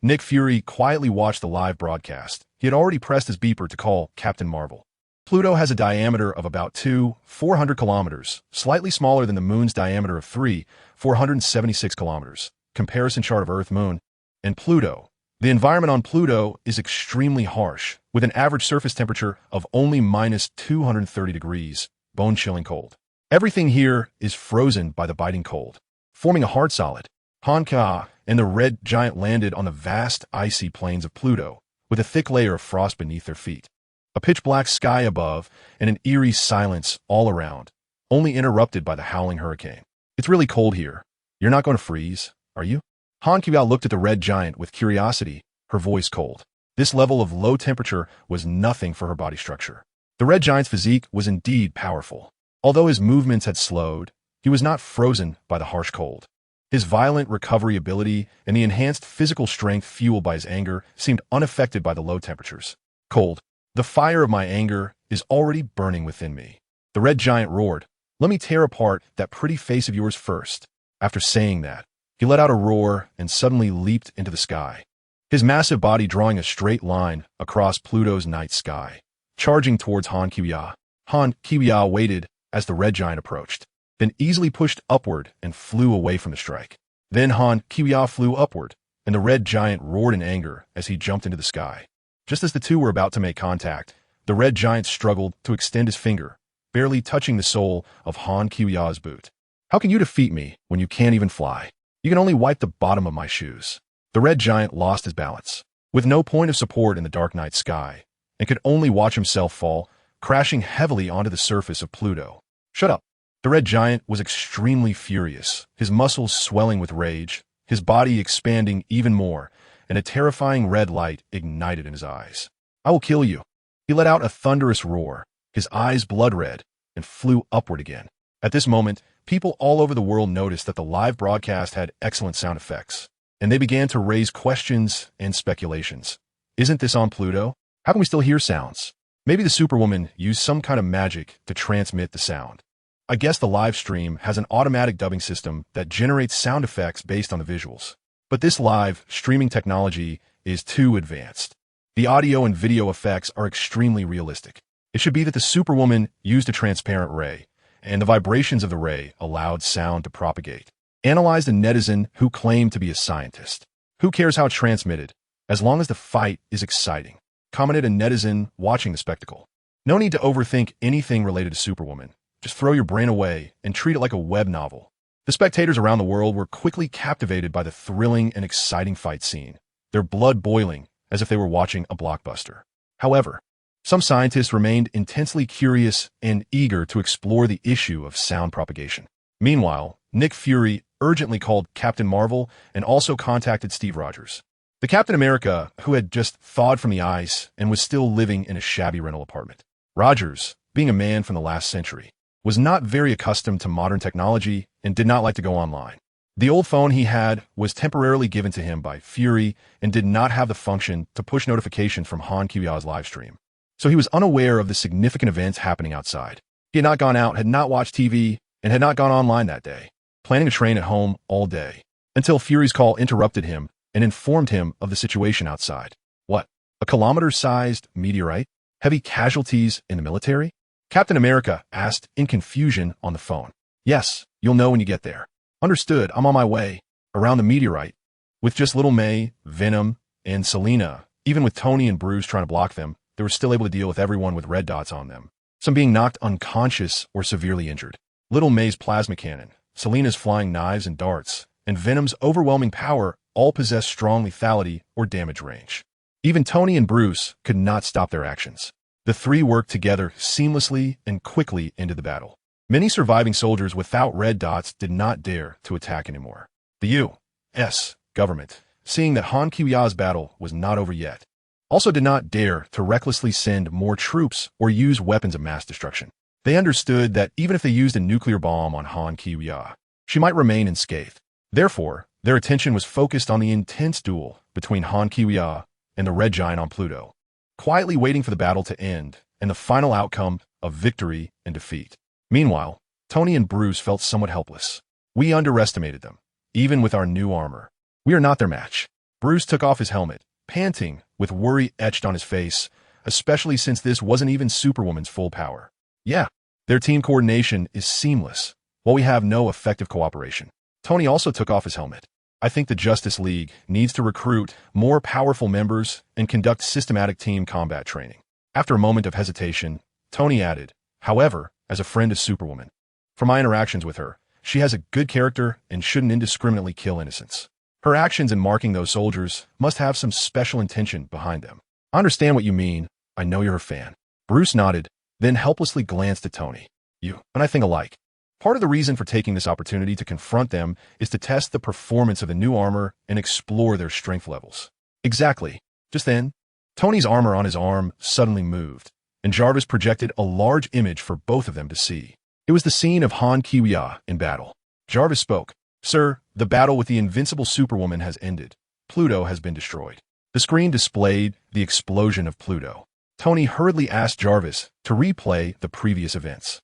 Nick Fury quietly watched the live broadcast. He had already pressed his beeper to call Captain Marvel. Pluto has a diameter of about 400 kilometers, slightly smaller than the Moon's diameter of 476 kilometers. Comparison chart of Earth, Moon, and Pluto. The environment on Pluto is extremely harsh, with an average surface temperature of only minus 230 degrees, bone-chilling cold. Everything here is frozen by the biting cold, forming a hard solid. Han Qiuya and the Red Giant landed on the vast, icy plains of Pluto, with a thick layer of frost beneath their feet. A pitch-black sky above, and an eerie silence all around, only interrupted by the howling hurricane. It's really cold here. You're not going to freeze, are you? Han Qiuya looked at the Red Giant with curiosity, her voice cold. This level of low temperature was nothing for her body structure. The Red Giant's physique was indeed powerful. Although his movements had slowed, he was not frozen by the harsh cold. His violent recovery ability and the enhanced physical strength fueled by his anger seemed unaffected by the low temperatures. Cold. The fire of my anger is already burning within me. The Red Giant roared. Let me tear apart that pretty face of yours first. After saying that, he let out a roar and suddenly leaped into the sky, his massive body drawing a straight line across Pluto's night sky, charging towards Han Qiuya. Han Qiuya waited as the Red Giant approached, then easily pushed upward and flew away from the strike. Then Han Qiuya flew upward, and the Red Giant roared in anger as he jumped into the sky. Just as the two were about to make contact, the Red Giant struggled to extend his finger, barely touching the sole of Han Qiuya's boot. How can you defeat me when you can't even fly? You can only wipe the bottom of my shoes. The Red Giant lost his balance, with no point of support in the dark night sky, and could only watch himself fall, crashing heavily onto the surface of Pluto. Shut up. The Red Giant was extremely furious, his muscles swelling with rage, his body expanding even more, and a terrifying red light ignited in his eyes. I will kill you. He let out a thunderous roar, his eyes blood red, and flew upward again. At this moment, people all over the world noticed that the live broadcast had excellent sound effects, and they began to raise questions and speculations. Isn't this on Pluto? How can we still hear sounds? Maybe the Superwoman used some kind of magic to transmit the sound. I guess the live stream has an automatic dubbing system that generates sound effects based on the visuals. But this live streaming technology is too advanced. The audio and video effects are extremely realistic. It should be that the Superwoman used a transparent ray, and the vibrations of the ray allowed sound to propagate. analyzed a netizen who claimed to be a scientist. Who cares how it's transmitted, as long as the fight is exciting, commented a netizen watching the spectacle. No need to overthink anything related to Superwoman. Just throw your brain away and treat it like a web novel. The spectators around the world were quickly captivated by the thrilling and exciting fight scene, their blood boiling as if they were watching a blockbuster. However, some scientists remained intensely curious and eager to explore the issue of sound propagation. Meanwhile, Nick Fury urgently called Captain Marvel and also contacted Steve Rogers, the Captain America who had just thawed from the ice and was still living in a shabby rental apartment. Rogers, being a man from the last century, was not very accustomed to modern technology and did not like to go online. The old phone he had was temporarily given to him by Fury and did not have the function to push notifications from Han Kiwia's livestream. So he was unaware of the significant events happening outside. He had not gone out, had not watched TV, and had not gone online that day, planning to train at home all day, until Fury's call interrupted him and informed him of the situation outside. What? A kilometer-sized meteorite? Heavy casualties in the military? Captain America asked in confusion on the phone. Yes, you'll know when you get there. Understood, I'm on my way. Around the meteorite. With just little May, Venom, and Selina, even with Tony and Bruce trying to block them, they were still able to deal with everyone with red dots on them. Some being knocked unconscious or severely injured. Little May's plasma cannon, Selina's flying knives and darts, and Venom's overwhelming power all possessed strong lethality or damage range. Even Tony and Bruce could not stop their actions. The three worked together seamlessly and quickly into the battle. Many surviving soldiers without red dots did not dare to attack anymore. The U.S. government, seeing that Han Kiwia's battle was not over yet, also did not dare to recklessly send more troops or use weapons of mass destruction. They understood that even if they used a nuclear bomb on Han Kiwia, she might remain unscathed. Therefore, their attention was focused on the intense duel between Han Kiwia and the Red Giant on Pluto, quietly waiting for the battle to end and the final outcome of victory and defeat. Meanwhile, Tony and Bruce felt somewhat helpless. We underestimated them, even with our new armor. We are not their match. Bruce took off his helmet, panting, with worry etched on his face, especially since this wasn't even Superwoman's full power. Yeah, their team coordination is seamless, while we have no effective cooperation. Tony also took off his helmet. I think the Justice League needs to recruit more powerful members and conduct systematic team combat training. After a moment of hesitation, Tony added, however, as a friend of Superwoman, from my interactions with her, she has a good character and shouldn't indiscriminately kill innocents. Her actions in marking those soldiers must have some special intention behind them. I understand what you mean. I know you're a fan. Bruce nodded, then helplessly glanced at Tony. You and I think alike. Part of the reason for taking this opportunity to confront them is to test the performance of the new armor and explore their strength levels. Exactly. Just then, Tony's armor on his arm suddenly moved, and Jarvis projected a large image for both of them to see. It was the scene of Han Kiwia in battle. Jarvis spoke. Sir, the battle with the invincible Superwoman has ended. Pluto has been destroyed. The screen displayed the explosion of Pluto. Tony hurriedly asked Jarvis to replay the previous events.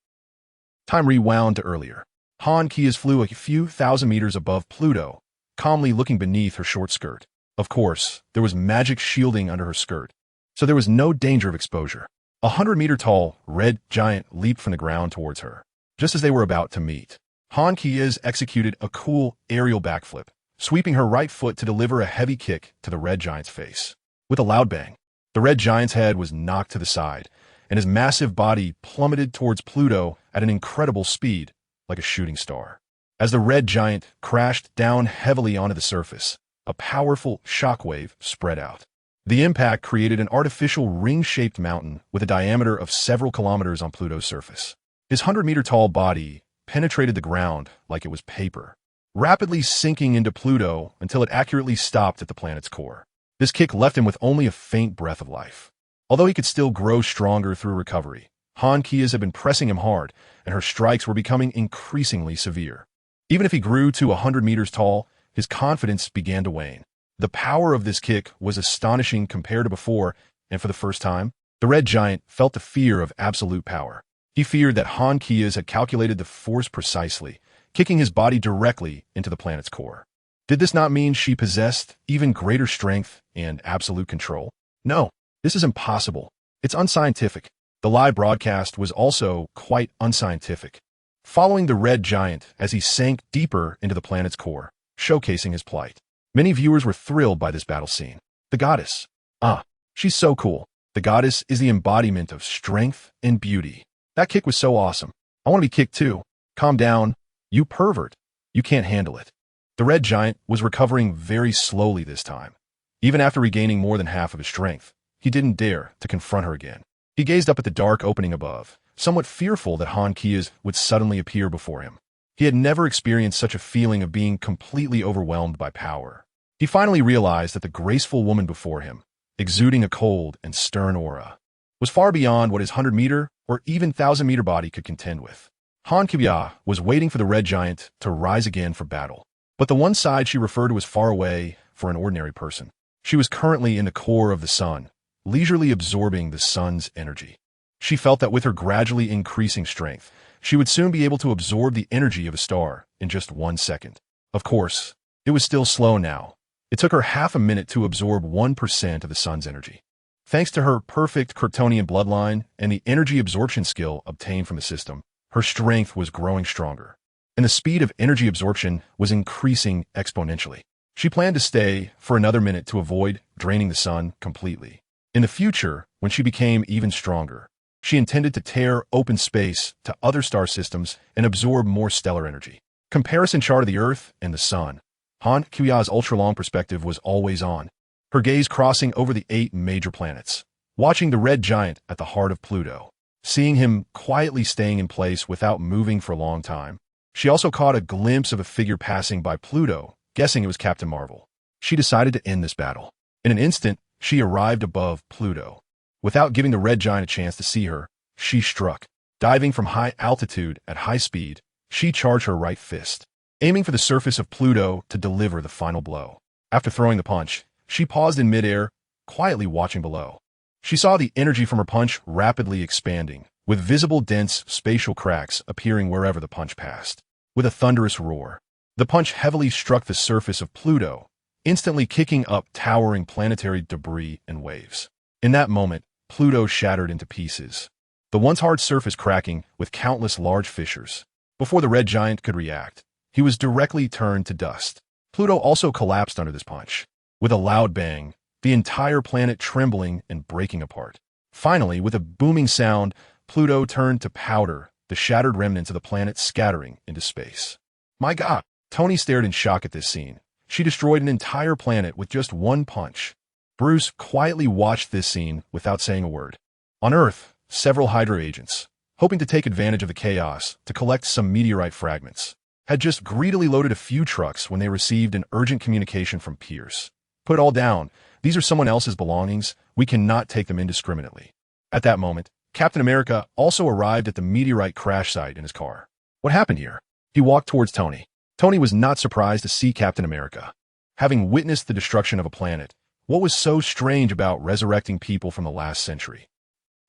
Time rewound to earlier. Han Kiwia flew a few thousand meters above Pluto, calmly looking beneath her short skirt. Of course, there was magic shielding under her skirt, so there was no danger of exposure. 100-meter-tall red giant leaped from the ground towards her. Just as they were about to meet, Han Kiwia executed a cool aerial backflip, sweeping her right foot to deliver a heavy kick to the red giant's face. With a loud bang, the red giant's head was knocked to the side, and his massive body plummeted towards Pluto at an incredible speed, like a shooting star. As the red giant crashed down heavily onto the surface, a powerful shockwave spread out. The impact created an artificial ring-shaped mountain with a diameter of several kilometers on Pluto's surface. His 100-meter-tall body penetrated the ground like it was paper, rapidly sinking into Pluto until it accurately stopped at the planet's core. This kick left him with only a faint breath of life. Although he could still grow stronger through recovery, Han Kiwia had been pressing him hard, and her strikes were becoming increasingly severe. Even if he grew to 100 meters tall, his confidence began to wane. The power of this kick was astonishing compared to before, and for the first time, the red giant felt the fear of absolute power. He feared that Han Kiwia had calculated the force precisely, kicking his body directly into the planet's core. Did this not mean she possessed even greater strength and absolute control? No, this is impossible. It's unscientific. The live broadcast was also quite unscientific. following the red giant as he sank deeper into the planet's core, showcasing his plight. Many viewers were thrilled by this battle scene. The goddess. Ah, she's so cool. The goddess is the embodiment of strength and beauty. That kick was so awesome. I want to be kicked too. Calm down. You pervert. You can't handle it. The red giant was recovering very slowly this time. Even after regaining more than half of his strength, he didn't dare to confront her again. He gazed up at the dark opening above, somewhat fearful that Han Kia's would suddenly appear before him. He had never experienced such a feeling of being completely overwhelmed by power. He finally realized that the graceful woman before him, exuding a cold and stern aura, was far beyond what his 100-meter or even 1,000-meter body could contend with. Han Kia was waiting for the red giant to rise again for battle, but the one side she referred to as far away for an ordinary person. She was currently in the core of the sun, leisurely absorbing the sun's energy. She felt that with her gradually increasing strength, she would soon be able to absorb the energy of a star in just 1 second. Of course, it was still slow now. It took her half a minute to absorb 1% of the sun's energy. Thanks to her perfect Kryptonian bloodline and the energy absorption skill obtained from the system, her strength was growing stronger, and the speed of energy absorption was increasing exponentially. She planned to stay for another minute to avoid draining the sun completely. In the future, when she became even stronger, she intended to tear open space to other star systems and absorb more stellar energy. Comparison chart of the Earth and the Sun. Han Kia's ultra-long perspective was always on, her gaze crossing over the 8 major planets, watching the red giant at the heart of Pluto. Seeing him quietly staying in place without moving for a long time, she also caught a glimpse of a figure passing by Pluto, guessing it was Captain Marvel. She decided to end this battle. In an instant, she arrived above Pluto. Without giving the red giant a chance to see her, she struck. Diving from high altitude at high speed, she charged her right fist, aiming for the surface of Pluto to deliver the final blow. After throwing the punch, she paused in midair, quietly watching below. She saw the energy from her punch rapidly expanding, with visible dense spatial cracks appearing wherever the punch passed. With a thunderous roar, the punch heavily struck the surface of Pluto, instantly kicking up towering planetary debris and waves. In that moment, Pluto shattered into pieces, the once hard surface cracking with countless large fissures. Before the red giant could react, he was directly turned to dust. Pluto also collapsed under this punch. With a loud bang, the entire planet trembling and breaking apart. Finally, with a booming sound, Pluto turned to powder, the shattered remnants of the planet scattering into space. My God! Tony stared in shock at this scene. She destroyed an entire planet with just one punch. Bruce quietly watched this scene without saying a word. On Earth, several Hydra agents, hoping to take advantage of the chaos to collect some meteorite fragments, had just greedily loaded a few trucks when they received an urgent communication from Pierce. Put it all down. These are someone else's belongings. We cannot take them indiscriminately. At that moment, Captain America also arrived at the meteorite crash site in his car. What happened here? He walked towards Tony. Tony was not surprised to see Captain America. Having witnessed the destruction of a planet, what was so strange about resurrecting people from the last century?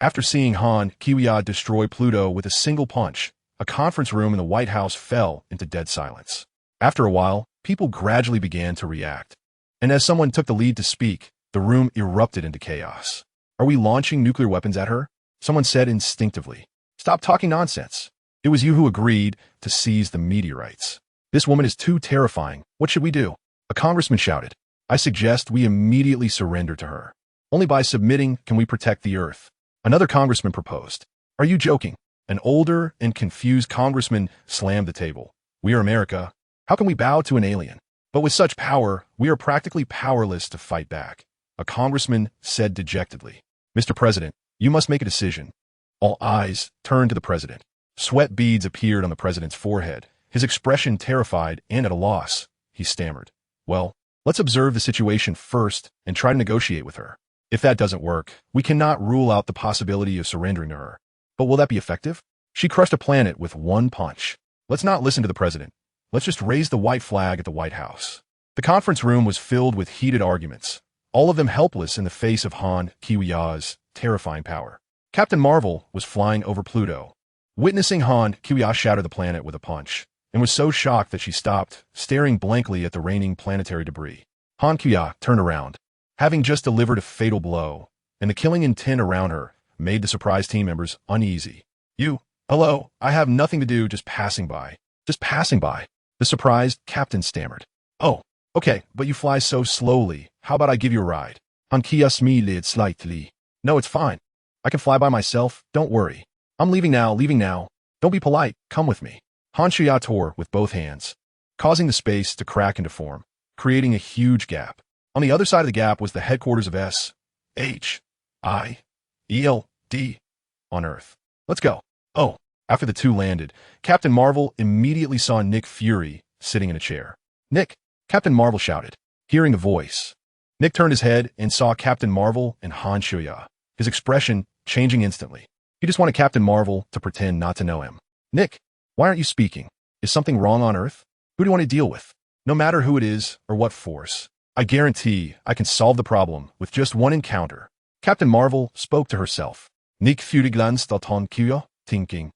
After seeing Han Kia destroy Pluto with a single punch, a conference room in the White House fell into dead silence. After a while, people gradually began to react. And as someone took the lead to speak, the room erupted into chaos. Are we launching nuclear weapons at her? Someone said instinctively. Stop talking nonsense. It was you who agreed to seize the meteorites. This woman is too terrifying. What should we do? A congressman shouted. I suggest we immediately surrender to her. Only by submitting can we protect the Earth. Another congressman proposed. Are you joking? An older and confused congressman slammed the table. We are America. How can we bow to an alien? But with such power, we are practically powerless to fight back. A congressman said dejectedly. Mr. President, you must make a decision. All eyes turned to the president. Sweat beads appeared on the president's forehead. His expression terrified and at a loss. He stammered. Well, let's observe the situation first and try to negotiate with her. If that doesn't work, we cannot rule out the possibility of surrendering to her. But will that be effective? She crushed a planet with one punch. Let's not listen to the president. Let's just raise the white flag at the White House. The conference room was filled with heated arguments, all of them helpless in the face of Han Kia's terrifying power. Captain Marvel was flying over Pluto, witnessing Han Kia shatter the planet with a punch, and was so shocked that she stopped, staring blankly at the raining planetary debris. Han Kia turned around, having just delivered a fatal blow, and the killing intent around her made the surprise team members uneasy. You, Hello, I have nothing to do, just passing by. Just passing by. The surprised captain stammered. Oh, okay, but you fly so slowly. How about I give you a ride? Hankia smiled slightly. No, it's fine. I can fly by myself, don't worry. I'm leaving now, leaving now. Don't be polite, come with me. Han Shuya tore with both hands, causing the space to crack into form, creating a huge gap. On the other side of the gap was the headquarters of S.H.I.E.L.D. on Earth. Let's go. Oh, after the two landed, Captain Marvel immediately saw Nick Fury sitting in a chair. Nick, Captain Marvel shouted, hearing the voice. Nick turned his head and saw Captain Marvel and Han Shuya, his expression changing instantly. He just wanted Captain Marvel to pretend not to know him. Nick, why aren't you speaking? Is something wrong on Earth? Who do you want to deal with? No matter who it is or what force, I guarantee I can solve the problem with just one encounter. Captain Marvel spoke to herself. Nick Fury glanced at Han Shuya, thinking,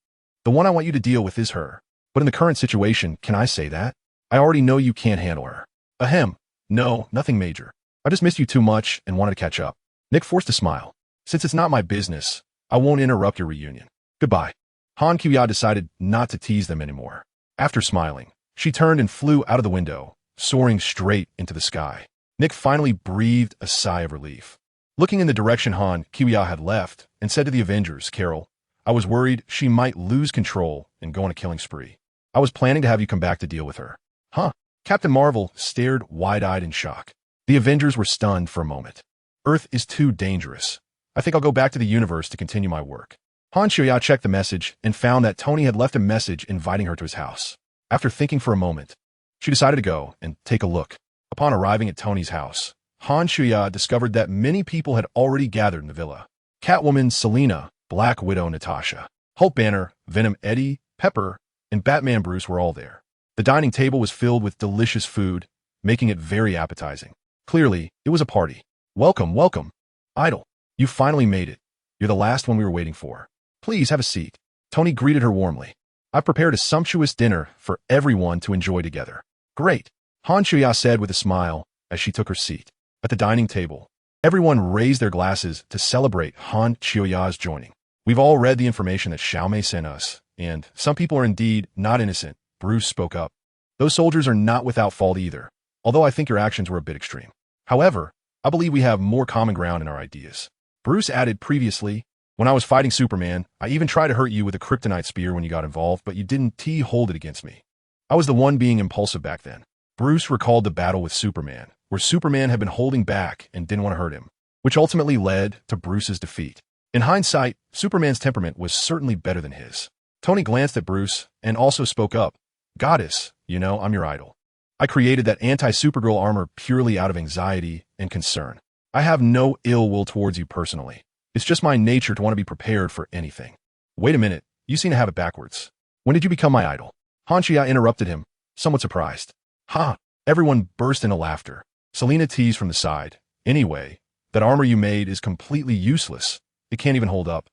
the one I want you to deal with is her. But in the current situation, can I say that? I already know you can't handle her. Ahem. No, nothing major. I just missed you too much and wanted to catch up. Nick forced a smile. Since it's not my business, I won't interrupt your reunion. Goodbye. Han Shuya decided not to tease them anymore. After smiling, she turned and flew out of the window, soaring straight into the sky. Nick finally breathed a sigh of relief. Looking in the direction Han Shuya had left, and said to the Avengers, Carol, I was worried she might lose control and go on a killing spree. I was planning to have you come back to deal with her. Huh? Captain Marvel stared wide-eyed in shock. The Avengers were stunned for a moment. Earth is too dangerous. I think I'll go back to the universe to continue my work. Han Shuya checked the message and found that Tony had left a message inviting her to his house. After thinking for a moment, she decided to go and take a look. Upon arriving at Tony's house, Han Shuya discovered that many people had already gathered in the villa. Catwoman Selina, Black Widow Natasha, Hulk Banner, Venom Eddie, Pepper, and Batman Bruce were all there. The dining table was filled with delicious food, making it very appetizing. Clearly, it was a party. Welcome, welcome. Idol, you finally made it. You're the last one we were waiting for. Please have a seat. Tony greeted her warmly. I've prepared a sumptuous dinner for everyone to enjoy together. Great, Han Shuya said with a smile as she took her seat. At the dining table, everyone raised their glasses to celebrate Han Shuya's joining. We've all read the information that Xiaomei sent us, and some people are indeed not innocent, Bruce spoke up. Those soldiers are not without fault either, although I think your actions were a bit extreme. However, I believe we have more common ground in our ideas. Bruce added previously, when I was fighting Superman, I even tried to hurt you with a Kryptonite spear when you got involved, but you didn't hold it against me. I was the one being impulsive back then. Bruce recalled the battle with Superman, where Superman had been holding back and didn't want to hurt him, which ultimately led to Bruce's defeat. In hindsight, Superman's temperament was certainly better than his. Tony glanced at Bruce and also spoke up. Goddess, you know, I'm your idol. I created that anti-Supergirl armor purely out of anxiety and concern. I have no ill will towards you personally. It's just my nature to want to be prepared for anything. Wait a minute, you seem to have it backwards. When did you become my idol? Han Shuya interrupted him, somewhat surprised. Ha! Everyone burst into laughter. Selina teased from the side. Anyway, that armor you made is completely useless. It can't even hold up.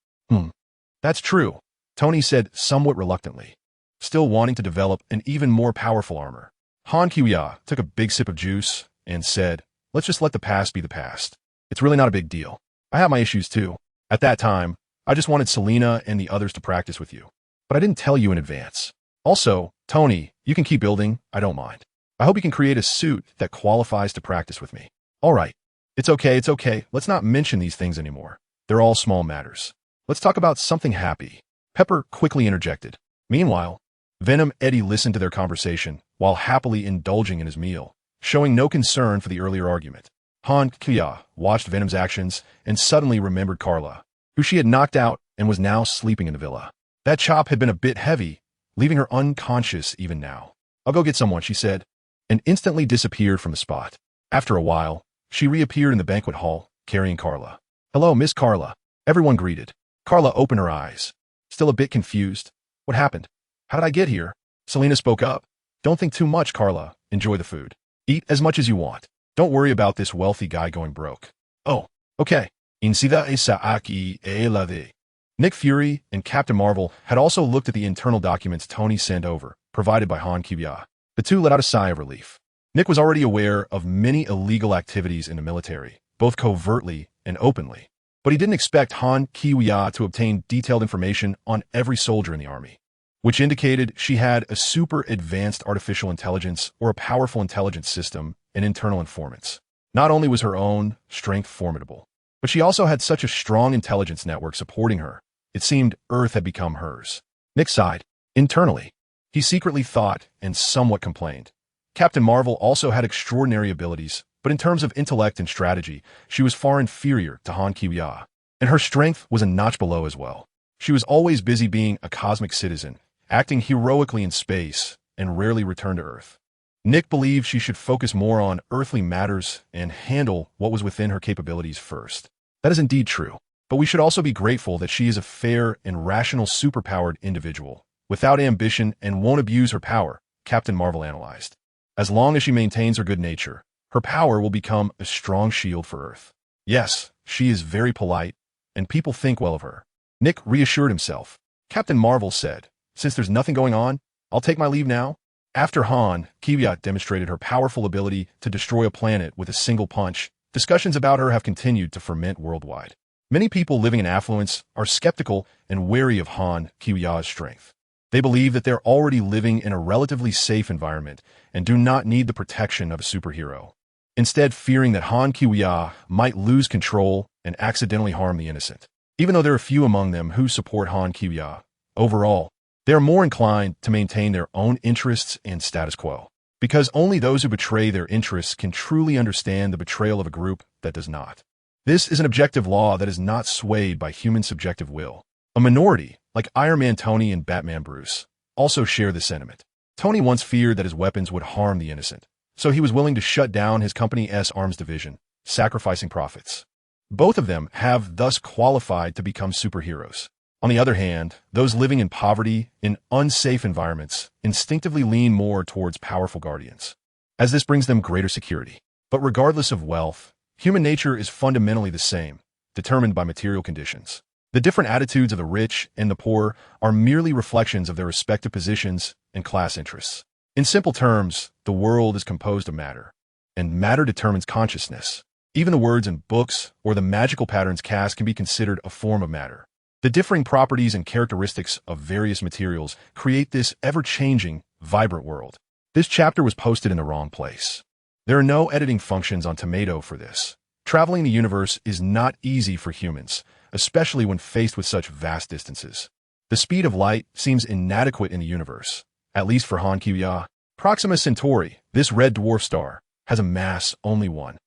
That's true, Tony said somewhat reluctantly, still wanting to develop an even more powerful armor. Han Shuya took a big sip of juice and said, let's just let the past be the past. It's really not a big deal. I have my issues too. At that time, I just wanted Selina and the others to practice with you. But I didn't tell you in advance. Also, Tony, you can keep building, I don't mind. I hope you can create a suit that qualifies to practice with me. All right. It's okay. Let's not mention these things anymore. They're all small matters. Let's talk about something happy. Pepper quickly interjected. Meanwhile, Venom Eddie listened to their conversation while happily indulging in his meal, showing no concern for the earlier argument. Han Shuya watched Venom's actions and suddenly remembered Carla, who she had knocked out and was now sleeping in the villa. That chop had been a bit heavy, leaving her unconscious even now. I'll go get someone, she said, and instantly disappeared from the spot. After a while, she reappeared in the banquet hall, carrying Carla. Hello, Miss Carla. Everyone greeted. Carla opened her eyes, still a bit confused. What happened? How did I get here? Selina spoke up. Don't think too much, Carla. Enjoy the food. Eat as much as you want. Don't worry about this wealthy guy going broke. Oh, okay. Insida esa aquí elade. Nick Fury and Captain Marvel had also looked at the internal documents Tony sent over, provided by Han Shuya. The two let out a sigh of relief. Nick was already aware of many illegal activities in the military, both covertly and openly. But he didn't expect Han Kiwiya to obtain detailed information on every soldier in the army, which indicated she had a super advanced artificial intelligence or a powerful intelligence system and internal informants. Not only was her own strength formidable, but she also had such a strong intelligence network supporting her. It seemed Earth had become hers. Nick sighed. Internally, he secretly thought and somewhat complained. Captain Marvel also had extraordinary abilities, but in terms of intellect and strategy, she was far inferior to Han Kiwiya, and her strength was a notch below as well. She was always busy being a cosmic citizen, acting heroically in space, and rarely returned to Earth. Nick believed she should focus more on earthly matters and handle what was within her capabilities first. That is indeed true, but we should also be grateful that she is a fair and rational superpowered individual, without ambition and won't abuse her power, Captain Marvel analyzed. As long as she maintains her good nature, her power will become a strong shield for Earth. Yes, she is very polite, and people think well of her. Nick reassured himself. Captain Marvel said, since there's nothing going on, I'll take my leave now. After Han Kiwiya demonstrated her powerful ability to destroy a planet with a single punch, discussions about her have continued to ferment worldwide. Many people living in affluence are skeptical and wary of Han Kiwiya's strength. They believe that they're already living in a relatively safe environment and do not need the protection of a superhero, instead fearing that Han Kiwiya might lose control and accidentally harm the innocent. Even though there are few among them who support Han Kiwiya, overall, they are more inclined to maintain their own interests and status quo, because only those who betray their interests can truly understand the betrayal of a group that does not. This is an objective law that is not swayed by human subjective will. A minority, like Iron Man Tony and Batman Bruce, also share this sentiment. Tony once feared that his weapons would harm the innocent, so he was willing to shut down his company's arms division, sacrificing profits. Both of them have thus qualified to become superheroes. On the other hand, those living in poverty, in unsafe environments, instinctively lean more towards powerful guardians, as this brings them greater security. But regardless of wealth, human nature is fundamentally the same, determined by material conditions. The different attitudes of the rich and the poor are merely reflections of their respective positions and class interests. In simple terms, the world is composed of matter, and matter determines consciousness. Even the words in books or the magical patterns cast can be considered a form of matter. The differing properties and characteristics of various materials create this ever-changing, vibrant world. This chapter was posted in the wrong place. There are no editing functions on Tomato for this. Traveling the universe is not easy for humans, especially when faced with such vast distances. The speed of light seems inadequate in the universe, at least for Han Kiwiya. Proxima Centauri, this red dwarf star, has a mass only one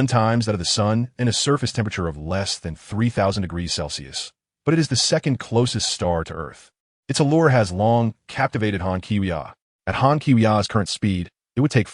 times that of the Sun and a surface temperature of less than 3,000 degrees Celsius. But it is the second closest star to Earth. Its allure has long captivated Han Kiwiya. At Han Kiwiya's current speed, it would take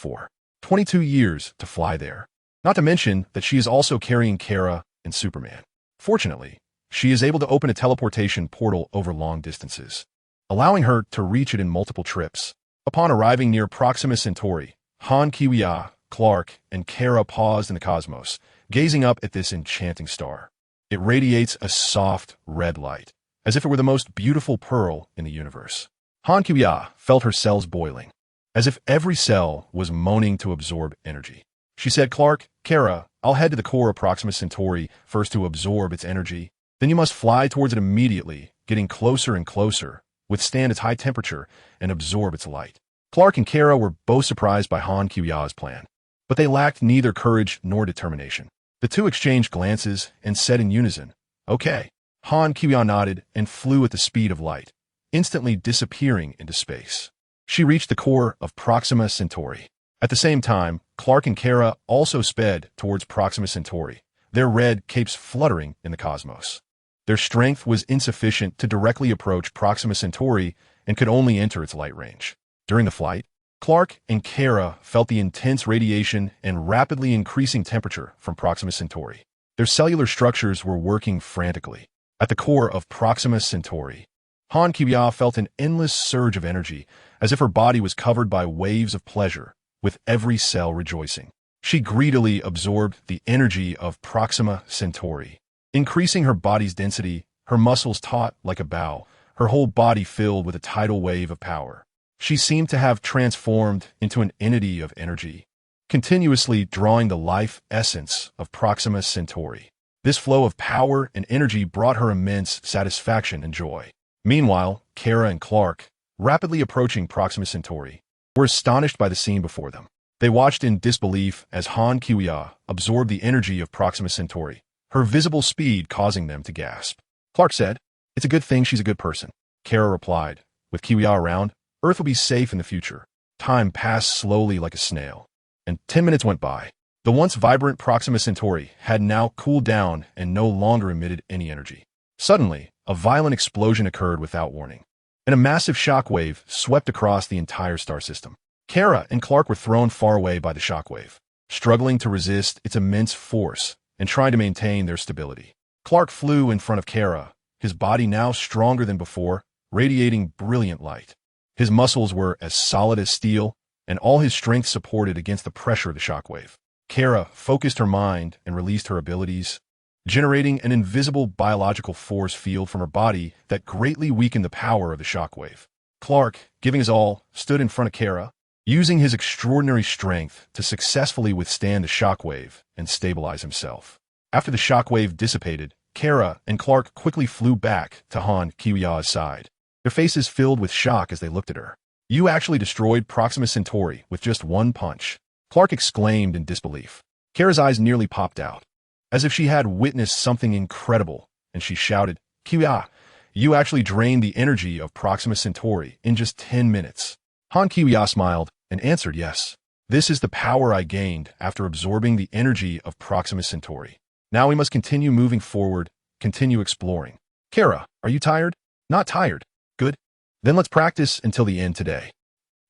22 years to fly there. Not to mention that she is also carrying Kara and Superman. Fortunately, she is able to open a teleportation portal over long distances, allowing her to reach it in multiple trips. Upon arriving near Proxima Centauri, Han Kiwiya, Clark, and Kara paused in the cosmos, gazing up at this enchanting star. It radiates a soft, red light, as if it were the most beautiful pearl in the universe. Han Kiwiya felt her cells boiling, as if every cell was moaning to absorb energy. She said, Clark, Kara, I'll head to the core of Proxima Centauri first to absorb its energy. Then you must fly towards it immediately, getting closer and closer, withstand its high temperature, and absorb its light. Clark and Kara were both surprised by Han Kiwiya's plan, but they lacked neither courage nor determination. The two exchanged glances and said in unison, Okay. Han Kiwiya nodded and flew at the speed of light, instantly disappearing into space. She reached the core of Proxima Centauri. At the same time, Clark and Kara also sped towards Proxima Centauri, their red capes fluttering in the cosmos. Their strength was insufficient to directly approach Proxima Centauri and could only enter its light range. During the flight, Clark and Kara felt the intense radiation and rapidly increasing temperature from Proxima Centauri. Their cellular structures were working frantically. At the core of Proxima Centauri, Han Kiwiya felt an endless surge of energy, as if her body was covered by waves of pleasure, with every cell rejoicing. She greedily absorbed the energy of Proxima Centauri, increasing her body's density, her muscles taut like a bow, her whole body filled with a tidal wave of power. She seemed to have transformed into an entity of energy, continuously drawing the life essence of Proxima Centauri. This flow of power and energy brought her immense satisfaction and joy. Meanwhile, Kara and Clark, rapidly approaching Proxima Centauri, were astonished by the scene before them. They watched in disbelief as Han Kiwiya absorbed the energy of Proxima Centauri, her visible speed causing them to gasp. Clark said, "It's a good thing she's a good person." Kara replied, "With Kiwiya around, Earth will be safe in the future." Time passed slowly like a snail, and 10 minutes went by. The once vibrant Proxima Centauri had now cooled down and no longer emitted any energy. Suddenly, a violent explosion occurred without warning, and a massive shockwave swept across the entire star system. Kara and Clark were thrown far away by the shockwave, struggling to resist its immense force and trying to maintain their stability. Clark flew in front of Kara, his body now stronger than before, radiating brilliant light. His muscles were as solid as steel, and all his strength supported against the pressure of the shockwave. Kara focused her mind and released her abilities, generating an invisible biological force field from her body that greatly weakened the power of the shockwave. Clark, giving his all, stood in front of Kara, using his extraordinary strength to successfully withstand the shockwave and stabilize himself. After the shockwave dissipated, Kara and Clark quickly flew back to Han Kiwiya's side, their faces filled with shock as they looked at her. "You actually destroyed Proxima Centauri with just one punch," Clark exclaimed in disbelief. Kara's eyes nearly popped out, as if she had witnessed something incredible, and she shouted, "Kiwiya, you actually drained the energy of Proxima Centauri in just 10 minutes. Han Kiwiya smiled and answered, "Yes. This is the power I gained after absorbing the energy of Proxima Centauri. Now we must continue moving forward, continue exploring." "Kara, are you tired?" "Not tired." "Good. Then let's practice until the end today."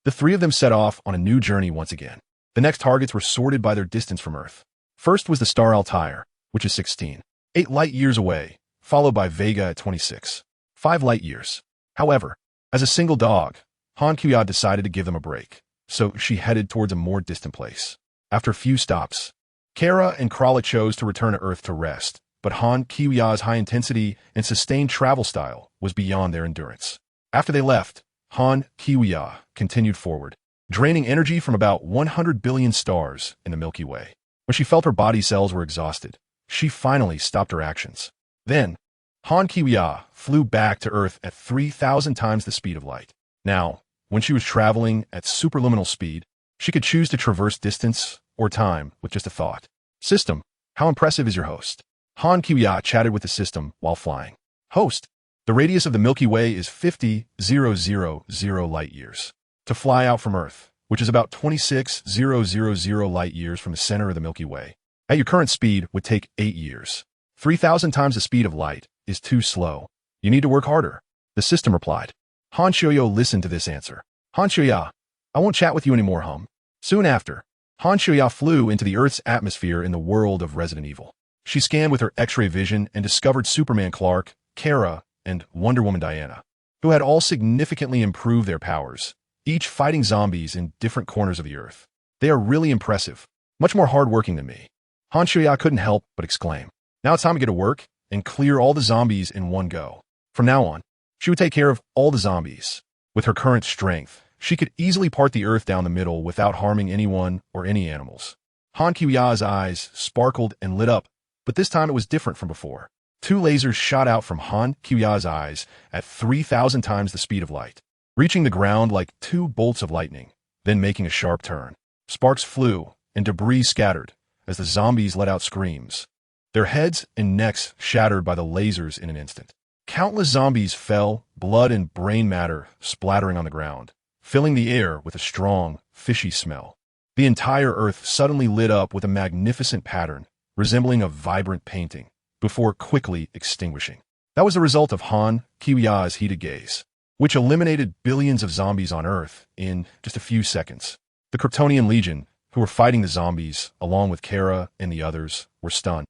The three of them set off on a new journey once again. The next targets were sorted by their distance from Earth. First was the star Altair, which is 16.8 light-years away, followed by Vega at 26.5 light-years. However, as a single dog, Han Kiwiya decided to give them a break, so she headed towards a more distant place. After a few stops, Kara and Krala chose to return to Earth to rest, but Han Kiwiya's high-intensity and sustained travel style was beyond their endurance. After they left, Han Kiwiya continued forward, draining energy from about 100 billion stars in the Milky Way. When she felt her body cells were exhausted, she finally stopped her actions. Then, Han Kiwiya flew back to Earth at 3,000 times the speed of light. Now, when she was traveling at superluminal speed, she could choose to traverse distance or time with just a thought. "System, how impressive is your host?" Han Kiwiya chatted with the system while flying. "Host, the radius of the Milky Way is 50,000 light-years. To fly out from Earth, which is about 26,000 light-years from the center of the Milky Way, at your current speed would take 8 years. 3,000 times the speed of light is too slow. You need to work harder," the system replied. Han Shoyo listened to this answer. "Han Shoya, I won't chat with you anymore, hum." Soon after, Han Shoya flew into the Earth's atmosphere in the world of Resident Evil. She scanned with her X-ray vision and discovered Superman Clark, Kara, and Wonder Woman Diana, who had all significantly improved their powers, each fighting zombies in different corners of the Earth. "They are really impressive, much more hardworking than me." Han Shoya couldn't help but exclaim. Now it's time to get to work and clear all the zombies in one go. From now on, she would take care of all the zombies. With her current strength, she could easily part the Earth down the middle without harming anyone or any animals. Han Kiwiya's eyes sparkled and lit up, but this time it was different from before. 2 lasers shot out from Han Kiwiya's eyes at 3,000 times the speed of light, reaching the ground like 2 bolts of lightning, then making a sharp turn. Sparks flew and debris scattered as the zombies let out screams, their heads and necks shattered by the lasers in an instant. Countless zombies fell, blood and brain matter splattering on the ground, filling the air with a strong, fishy smell. The entire Earth suddenly lit up with a magnificent pattern, resembling a vibrant painting, before quickly extinguishing. That was the result of Han Kiwiya's heated gaze, which eliminated billions of zombies on Earth in just a few seconds. The Kryptonian Legion, who were fighting the zombies, along with Kara and the others, were stunned.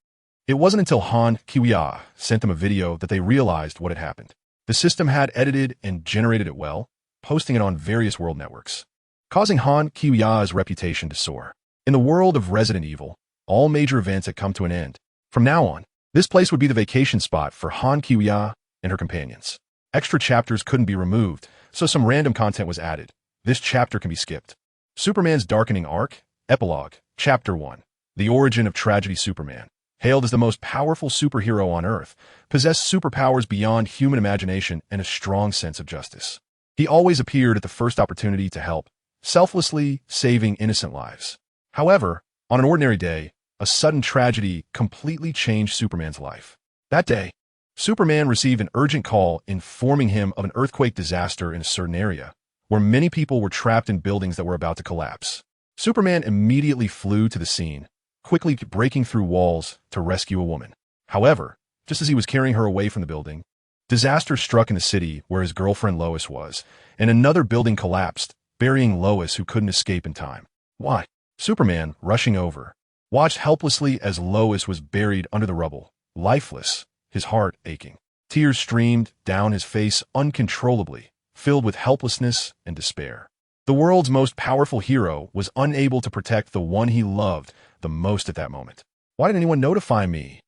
It wasn't until Han Kiwiya sent them a video that they realized what had happened. The system had edited and generated it well, posting it on various world networks, causing Han Kiwiya's reputation to soar. In the world of Resident Evil, all major events had come to an end. From now on, this place would be the vacation spot for Han Kiwiya and her companions. Extra chapters couldn't be removed, so some random content was added. This chapter can be skipped. Superman's Darkening Arc, Epilogue, Chapter 1. The Origin of Tragedy Superman. hailed as the most powerful superhero on Earth, possessed superpowers beyond human imagination and a strong sense of justice. He always appeared at the first opportunity to help, selflessly saving innocent lives. However, on an ordinary day, a sudden tragedy completely changed Superman's life. That day, Superman received an urgent call informing him of an earthquake disaster in a certain area, where many people were trapped in buildings that were about to collapse. Superman immediately flew to the scene, quickly breaking through walls to rescue a woman. However, just as he was carrying her away from the building, disaster struck in the city where his girlfriend Lois was, and another building collapsed, burying Lois, who couldn't escape in time. Why? Superman, rushing over, watched helplessly as Lois was buried under the rubble, lifeless, his heart aching. Tears streamed down his face uncontrollably, filled with helplessness and despair. The world's most powerful hero was unable to protect the one he loved the most at that moment. Why didn't anyone notify me?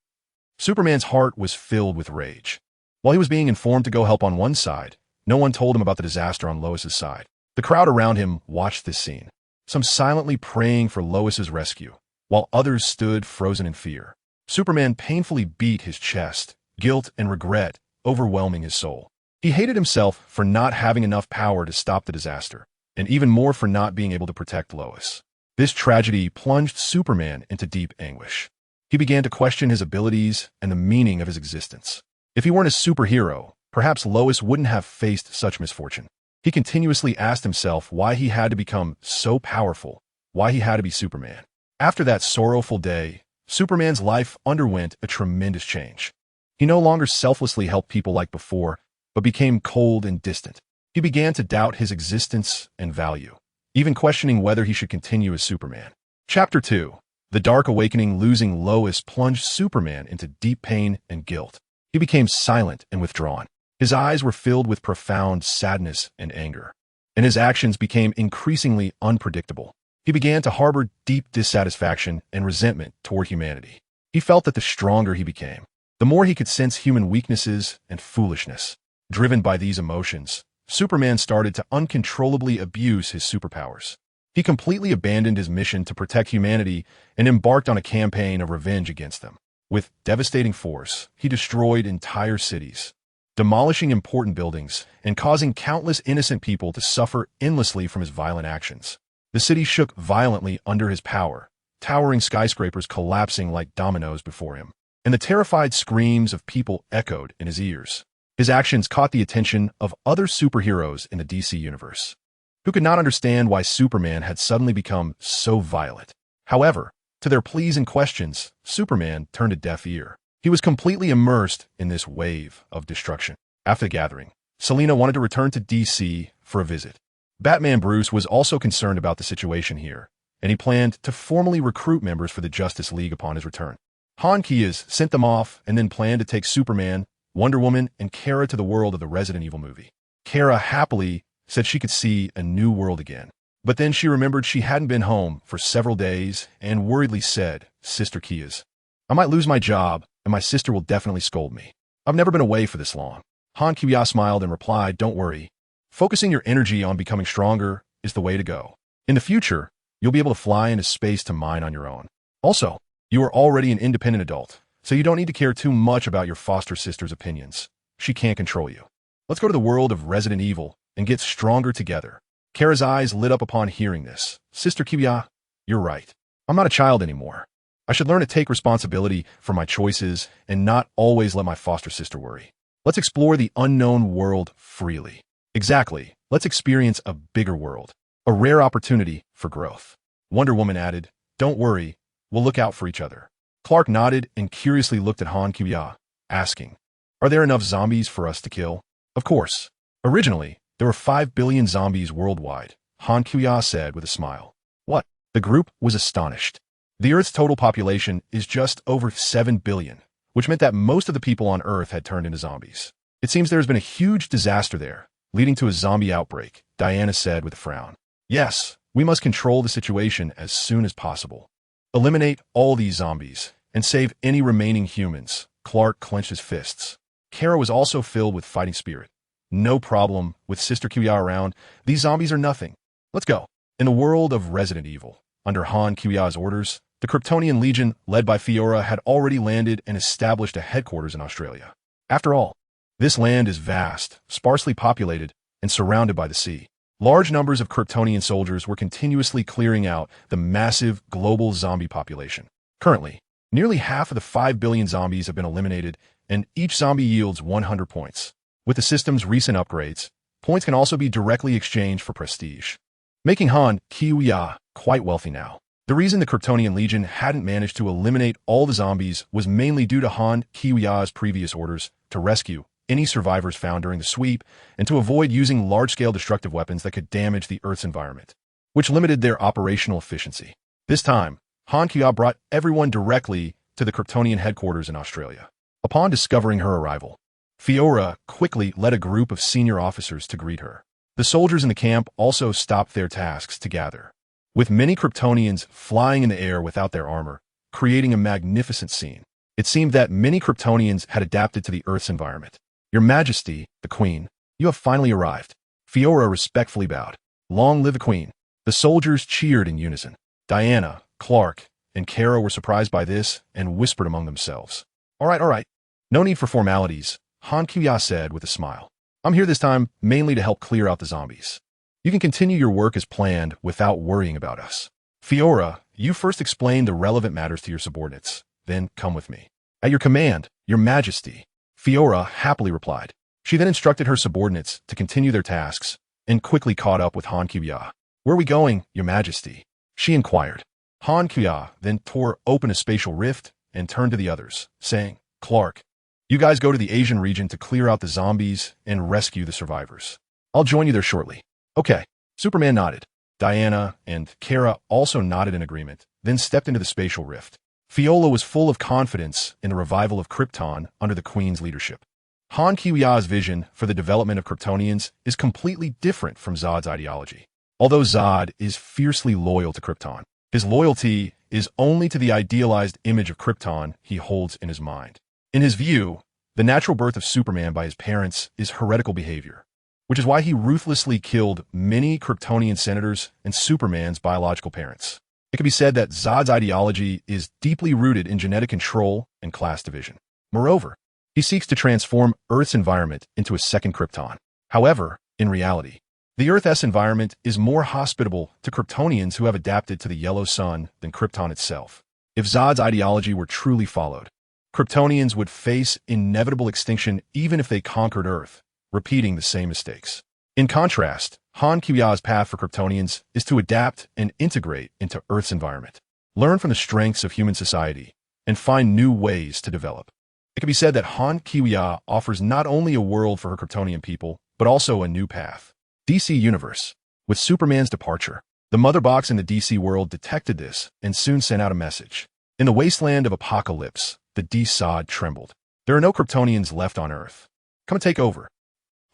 Superman's heart was filled with rage. While he was being informed to go help on one side, no one told him about the disaster on Lois's side. The crowd around him watched this scene, some silently praying for Lois's rescue, while others stood frozen in fear. Superman painfully beat his chest, guilt and regret overwhelming his soul. He hated himself for not having enough power to stop the disaster, and even more for not being able to protect Lois. This tragedy plunged Superman into deep anguish. He began to question his abilities and the meaning of his existence. If he weren't a superhero, perhaps Lois wouldn't have faced such misfortune. He continuously asked himself why he had to become so powerful, why he had to be Superman. After that sorrowful day, Superman's life underwent a tremendous change. He no longer selflessly helped people like before, but became cold and distant. He began to doubt his existence and value, even questioning whether he should continue as Superman. Chapter 2. The Dark Awakening. Losing Lois plunged Superman into deep pain and guilt. He became silent and withdrawn. His eyes were filled with profound sadness and anger, and his actions became increasingly unpredictable. He began to harbor deep dissatisfaction and resentment toward humanity. He felt that the stronger he became, the more he could sense human weaknesses and foolishness. Driven by these emotions, Superman started to uncontrollably abuse his superpowers. He completely abandoned his mission to protect humanity and embarked on a campaign of revenge against them. With devastating force, he destroyed entire cities, demolishing important buildings and causing countless innocent people to suffer endlessly from his violent actions. The city shook violently under his power, towering skyscrapers collapsing like dominoes before him, and the terrified screams of people echoed in his ears. His actions caught the attention of other superheroes in the DC universe, who could not understand why Superman had suddenly become so violent. However, to their pleas and questions, Superman turned a deaf ear. He was completely immersed in this wave of destruction. After the gathering, Selina wanted to return to DC for a visit. Batman Bruce was also concerned about the situation here, and he planned to formally recruit members for the Justice League upon his return. Han Keyes sent them off and then planned to take Superman, Wonder Woman, and Kara to the world of the Resident Evil movie. Kara happily said she could see a new world again, but then she remembered she hadn't been home for several days and worriedly said, "Sister Keyes, I might lose my job, and my sister will definitely scold me. I've never been away for this long." Han Keyes smiled and replied, "Don't worry. Focusing your energy on becoming stronger is the way to go. In the future, you'll be able to fly into space to mine on your own. Also, you are already an independent adult, so you don't need to care too much about your foster sister's opinions. She can't control you. Let's go to the world of Resident Evil and get stronger together." Kara's eyes lit up upon hearing this. "Sister Kiya, you're right. I'm not a child anymore. I should learn to take responsibility for my choices and not always let my foster sister worry. Let's explore the unknown world freely." "Exactly. Let's experience a bigger world. A rare opportunity for growth." Wonder Woman added, "Don't worry. We'll look out for each other." Clark nodded and curiously looked at Han Keyes, asking, "Are there enough zombies for us to kill?" "Of course. Originally, there were 5 billion zombies worldwide," Han Keyes said with a smile. "What?" The group was astonished. The Earth's total population is just over 7 billion, which meant that most of the people on Earth had turned into zombies. "It seems there has been a huge disaster there, leading to a zombie outbreak," Diana said with a frown. "Yes, we must control the situation as soon as possible. Eliminate all these zombies and save any remaining humans." Clark clenched his fists. Kara was also filled with fighting spirit. "No problem, with Sister Keyes around, these zombies are nothing. Let's go." In the world of Resident Evil, under Han Keyes' orders, The Kryptonian Legion, led by Fiora, had already landed and established a headquarters in Australia. After all, this land is vast, sparsely populated, and surrounded by the sea. Large numbers of Kryptonian soldiers were continuously clearing out the massive global zombie population. Currently, nearly half of the 5 billion zombies have been eliminated, and each zombie yields 100 points. With the system's recent upgrades, points can also be directly exchanged for prestige, making Han Qiuya quite wealthy now. The reason the Kryptonian Legion hadn't managed to eliminate all the zombies was mainly due to Han Qiuya's previous orders to rescue any survivors found during the sweep and to avoid using large-scale destructive weapons that could damage the Earth's environment, which limited their operational efficiency. This time, Han Qiuya brought everyone directly to the Kryptonian headquarters in Australia. Upon discovering her arrival, Fiora quickly led a group of senior officers to greet her. The soldiers in the camp also stopped their tasks to gather, with many Kryptonians flying in the air without their armor, creating a magnificent scene. It seemed that many Kryptonians had adapted to the Earth's environment. Your Majesty, the Queen, you have finally arrived. Fiora respectfully bowed. Long live the Queen. The soldiers cheered in unison. Diana, Clark, and Kara were surprised by this and whispered among themselves. All right. No need for formalities, Han Qiuya said with a smile. I'm here this time mainly to help clear out the zombies. You can continue your work as planned without worrying about us. Fiora, you first explain the relevant matters to your subordinates, then come with me. At your command, Your Majesty. Fiora happily replied. She then instructed her subordinates to continue their tasks and quickly caught up with Han Qiuya. Where are we going, Your Majesty? She inquired. Han Qiuya then tore open a spatial rift and turned to the others, saying, Clark, you guys go to the Asian region to clear out the zombies and rescue the survivors. I'll join you there shortly. Okay. Superman nodded. Diana and Kara also nodded in agreement, then stepped into the spatial rift. Fiora was full of confidence in the revival of Krypton under the Queen's leadership. Han Qiuya's vision for the development of Kryptonians is completely different from Zod's ideology. Although Zod is fiercely loyal to Krypton, his loyalty is only to the idealized image of Krypton he holds in his mind. In his view, the natural birth of Superman by his parents is heretical behavior, which is why he ruthlessly killed many Kryptonian senators and Superman's biological parents. It can be said that Zod's ideology is deeply rooted in genetic control and class division. Moreover, he seeks to transform Earth's environment into a second Krypton. However, in reality, the Earth's environment is more hospitable to Kryptonians who have adapted to the yellow sun than Krypton itself. If Zod's ideology were truly followed, Kryptonians would face inevitable extinction even if they conquered Earth, repeating the same mistakes. In contrast, Han Qiuya's path for Kryptonians is to adapt and integrate into Earth's environment, learn from the strengths of human society, and find new ways to develop. It can be said that Han Qiuya offers not only a world for her Kryptonian people, but also a new path. DC Universe. With Superman's departure, the Mother Box in the DC world detected this and soon sent out a message. In the wasteland of apocalypse, the D-Sod trembled. There are no Kryptonians left on Earth. Come and take over.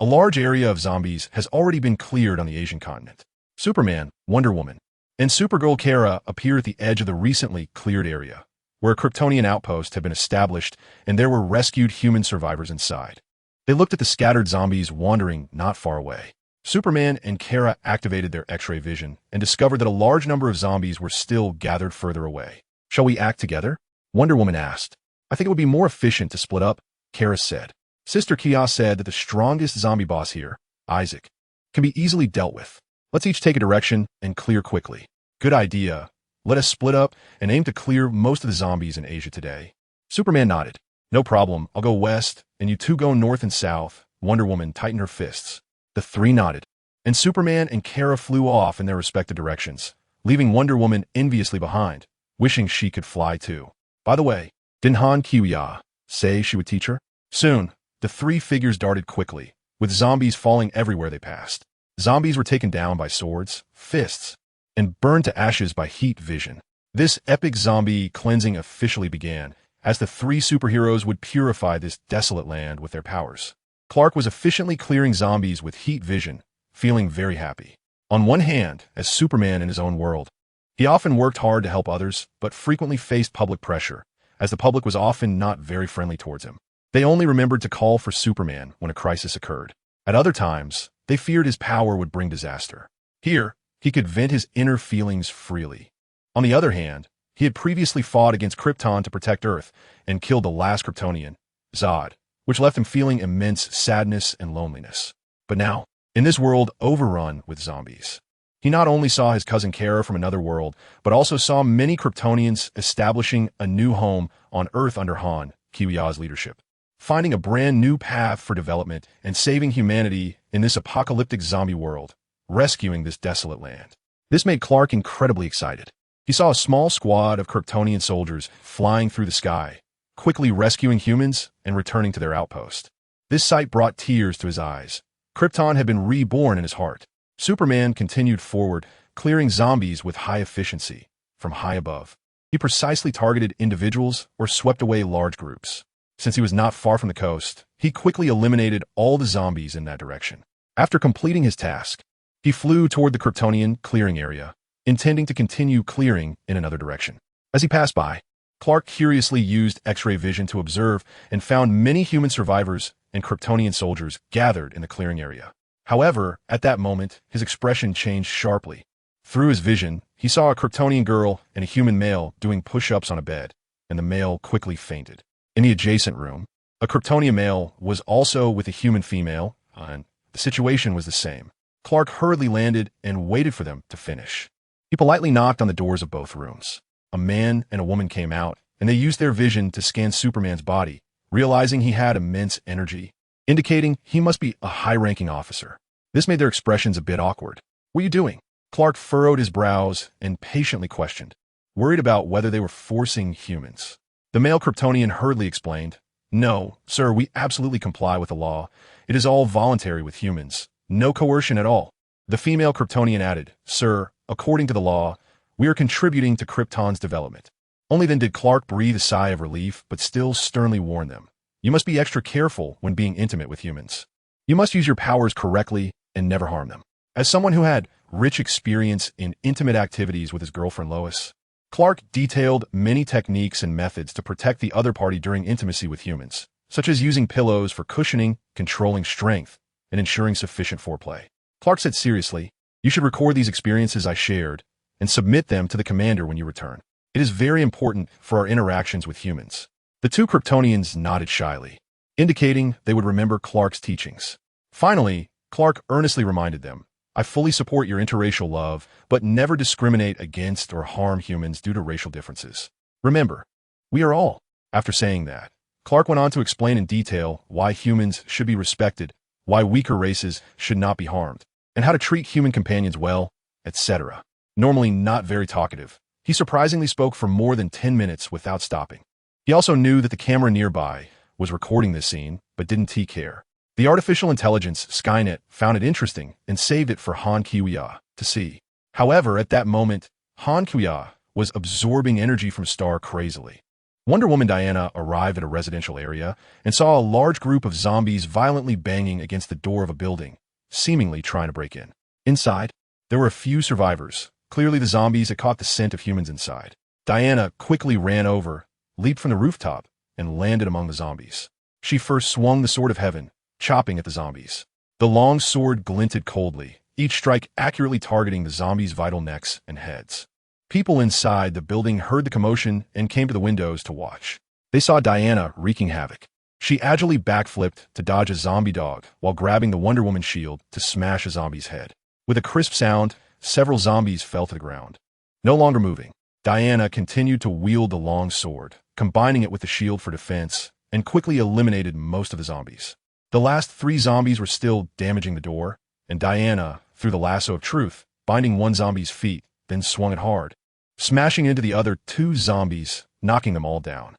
A large area of zombies has already been cleared on the Asian continent. Superman, Wonder Woman, and Supergirl Kara appear at the edge of the recently cleared area, where a Kryptonian outpost had been established and there were rescued human survivors inside. They looked at the scattered zombies wandering not far away. Superman and Kara activated their X-ray vision and discovered that a large number of zombies were still gathered further away. Shall we act together? Wonder Woman asked. I think it would be more efficient to split up, Kara said. Sister Kia said that the strongest zombie boss here, Isaac, can be easily dealt with. Let's each take a direction and clear quickly. Good idea. Let us split up and aim to clear most of the zombies in Asia today. Superman nodded. No problem. I'll go west, and you two go north and south. Wonder Woman tightened her fists. The three nodded, and Superman and Kara flew off in their respective directions, leaving Wonder Woman enviously behind, wishing she could fly too. By the way, didn't Han Qiuya say she would teach her? Soon, the three figures darted quickly, with zombies falling everywhere they passed. Zombies were taken down by swords, fists, and burned to ashes by heat vision. This epic zombie cleansing officially began, as the three superheroes would purify this desolate land with their powers. Clark was efficiently clearing zombies with heat vision, feeling very happy. On one hand, as Superman in his own world, he often worked hard to help others, but frequently faced public pressure, as the public was often not very friendly towards him. They only remembered to call for Superman when a crisis occurred. At other times, they feared his power would bring disaster. Here, he could vent his inner feelings freely. On the other hand, He had previously fought against Krypton to protect Earth and killed the last Kryptonian, Zod, which left him feeling immense sadness and loneliness. But now, in this world overrun with zombies, he not only saw his cousin Kara from another world, but also saw many Kryptonians establishing a new home on Earth under Han Kiwia's leadership, finding a brand new path for development and saving humanity in this apocalyptic zombie world, rescuing this desolate land. This made Clark incredibly excited. He saw a small squad of Kryptonian soldiers flying through the sky, quickly rescuing humans and returning to their outpost. This sight brought tears to his eyes. Krypton had been reborn in his heart. Superman continued forward, clearing zombies with high efficiency from high above. He precisely targeted individuals or swept away large groups. Since he was not far from the coast, he quickly eliminated all the zombies in that direction. After completing his task, he flew toward the Kryptonian clearing area, intending to continue clearing in another direction. As he passed by, Clark curiously used X-ray vision to observe and found many human survivors and Kryptonian soldiers gathered in the clearing area. However, at that moment, his expression changed sharply. Through his vision, he saw a Kryptonian girl and a human male doing push-ups on a bed, and the male quickly fainted. In the adjacent room, a Kryptonian male was also with a human female, and the situation was the same. Clark hurriedly landed and waited for them to finish. He politely knocked on the doors of both rooms. A man and a woman came out, and they used their vision to scan Superman's body, realizing he had immense energy, indicating he must be a high-ranking officer. This made their expressions a bit awkward. "What are you doing?" Clark furrowed his brows and patiently questioned, worried about whether they were forcing humans. The male Kryptonian hurriedly explained, "No, sir, we absolutely comply with the law. It is all voluntary with humans. No coercion at all." The female Kryptonian added, "Sir, according to the law, we are contributing to Krypton's development." Only then did Clark breathe a sigh of relief, but still sternly warn them, "You must be extra careful when being intimate with humans. You must use your powers correctly and never harm them." As someone who had rich experience in intimate activities with his girlfriend Lois, Clark detailed many techniques and methods to protect the other party during intimacy with humans, such as using pillows for cushioning, controlling strength, and ensuring sufficient foreplay. Clark said seriously, "You should record these experiences I shared and submit them to the commander when you return. It is very important for our interactions with humans." The two Kryptonians nodded shyly, indicating they would remember Clark's teachings. Finally, Clark earnestly reminded them, "I fully support your interracial love, but never discriminate against or harm humans due to racial differences. Remember, we are all." After saying that, Clark went on to explain in detail why humans should be respected, why weaker races should not be harmed, and how to treat human companions well, etc. Normally not very talkative, he surprisingly spoke for more than 10 minutes without stopping. He also knew that the camera nearby was recording this scene, but didn't take care. The artificial intelligence, Skynet, found it interesting and saved it for Han Kiwia to see. However, at that moment, Han Kiwia was absorbing energy from Star crazily. Wonder Woman Diana arrived at a residential area and saw a large group of zombies violently banging against the door of a building, seemingly trying to break in. Inside, there were a few survivors. Clearly the zombies had caught the scent of humans inside. Diana quickly ran over, leaped from the rooftop, and landed among the zombies. She first swung the sword of heaven, chopping at the zombies. The long sword glinted coldly, each strike accurately targeting the zombies' vital necks and heads. People inside the building heard the commotion and came to the windows to watch. They saw Diana wreaking havoc. She agilely backflipped to dodge a zombie dog while grabbing the Wonder Woman shield to smash a zombie's head. With a crisp sound, several zombies fell to the ground. No longer moving, Diana continued to wield the long sword, combining it with the shield for defense, and quickly eliminated most of the zombies. The last 3 zombies were still damaging the door, and Diana threw the lasso of truth, binding one zombie's feet, then swung it hard, smashing into the other 2 zombies, knocking them all down.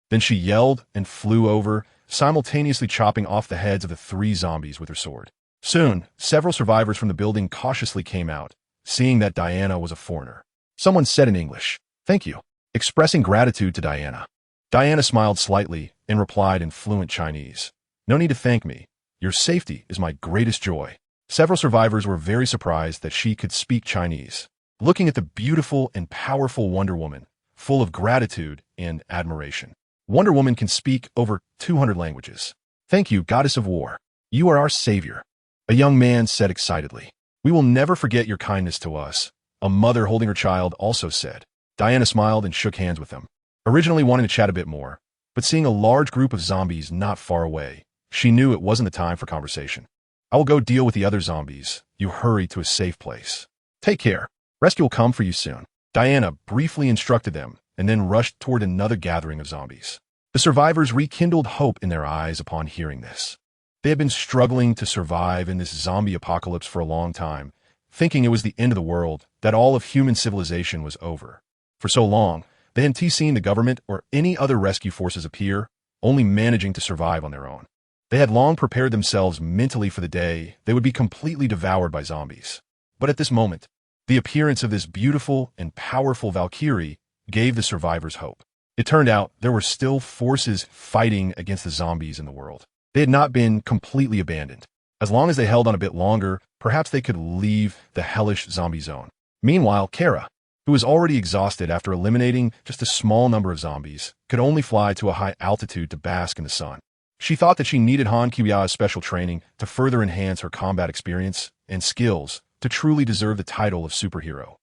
Then she yelled and flew over, simultaneously chopping off the heads of the 3 zombies with her sword. Soon, several survivors from the building cautiously came out, seeing that Diana was a foreigner. Someone said in English, "Thank you," expressing gratitude to Diana. Diana smiled slightly and replied in fluent Chinese, "No need to thank me. Your safety is my greatest joy." Several survivors were very surprised that she could speak Chinese, looking at the beautiful and powerful Wonder Woman, full of gratitude and admiration. Wonder Woman can speak over 200 languages. "Thank you, Goddess of War. You are our savior," a young man said excitedly. "We will never forget your kindness to us," a mother holding her child also said. Diana smiled and shook hands with them, originally wanting to chat a bit more, but seeing a large group of zombies not far away, she knew it wasn't the time for conversation. I will go deal with the other zombies. You hurry to a safe place. Take care. Rescue will come for you soon. Diana briefly instructed them and then rushed toward another gathering of zombies. The survivors rekindled hope in their eyes upon hearing this. They had been struggling to survive in this zombie apocalypse for a long time, thinking it was the end of the world, that all of human civilization was over. For so long, they hadn't seen the government or any other rescue forces appear, only managing to survive on their own. They had long prepared themselves mentally for the day they would be completely devoured by zombies. But at this moment, the appearance of this beautiful and powerful Valkyrie gave the survivors hope. It turned out there were still forces fighting against the zombies in the world. They had not been completely abandoned. As long as they held on a bit longer, perhaps they could leave the hellish zombie zone. Meanwhile, Kara, who was already exhausted after eliminating just a small number of zombies, could only fly to a high altitude to bask in the sun. She thought that she needed Han Kiwia's special training to further enhance her combat experience and skills to truly deserve the title of superhero.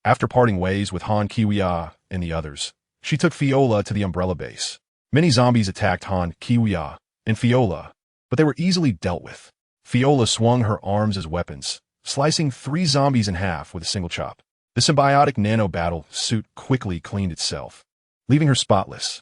After parting ways with Han Kiwia and the others, she took Fiola to the Umbrella base. Many zombies attacked Han Kiwia and Fiola, but they were easily dealt with. Fiola swung her arms as weapons, slicing 3 zombies in half with a single chop. The symbiotic nano-battle suit quickly cleaned itself, leaving her spotless.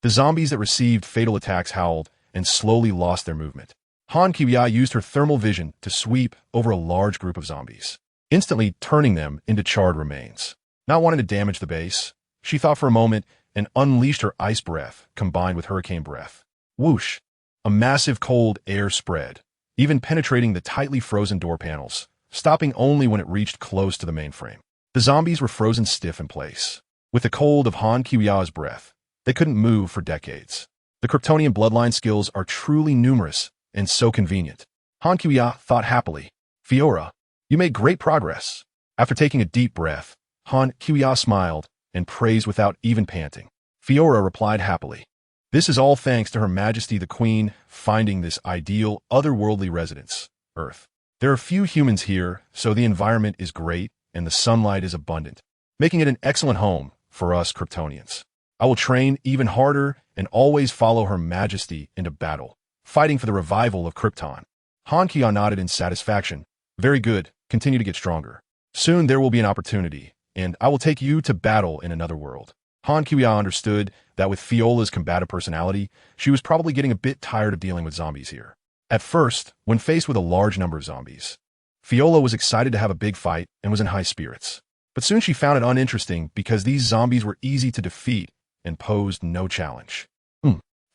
The zombies that received fatal attacks howled and slowly lost their movement. Han Kiwia used her thermal vision to sweep over a large group of zombies, instantly turning them into charred remains. Not wanting to damage the base, she thought for a moment and unleashed her ice breath combined with hurricane breath. Whoosh! A massive cold air spread, even penetrating the tightly frozen door panels, stopping only when it reached close to the mainframe. The zombies were frozen stiff in place. With the cold of Han Kiwia's breath, they couldn't move for decades. The Kryptonian bloodline skills are truly numerous and so convenient. Han Kiwia thought happily. Fiora, you made great progress. After taking a deep breath, Han Kiwia smiled and praised without even panting. Fiora replied happily. This is all thanks to Her Majesty the Queen finding this ideal otherworldly residence, Earth. There are few humans here, so the environment is great and the sunlight is abundant, making it an excellent home for us Kryptonians. I will train even harder and always follow Her Majesty into battle, fighting for the revival of Krypton. Han Kiwia nodded in satisfaction. Very good, continue to get stronger. Soon there will be an opportunity, and I will take you to battle in another world. Han Kiwia understood that with Fiola's combative personality, she was probably getting a bit tired of dealing with zombies here. At first, when faced with a large number of zombies, Fiola was excited to have a big fight and was in high spirits. But soon she found it uninteresting because these zombies were easy to defeat and posed no challenge.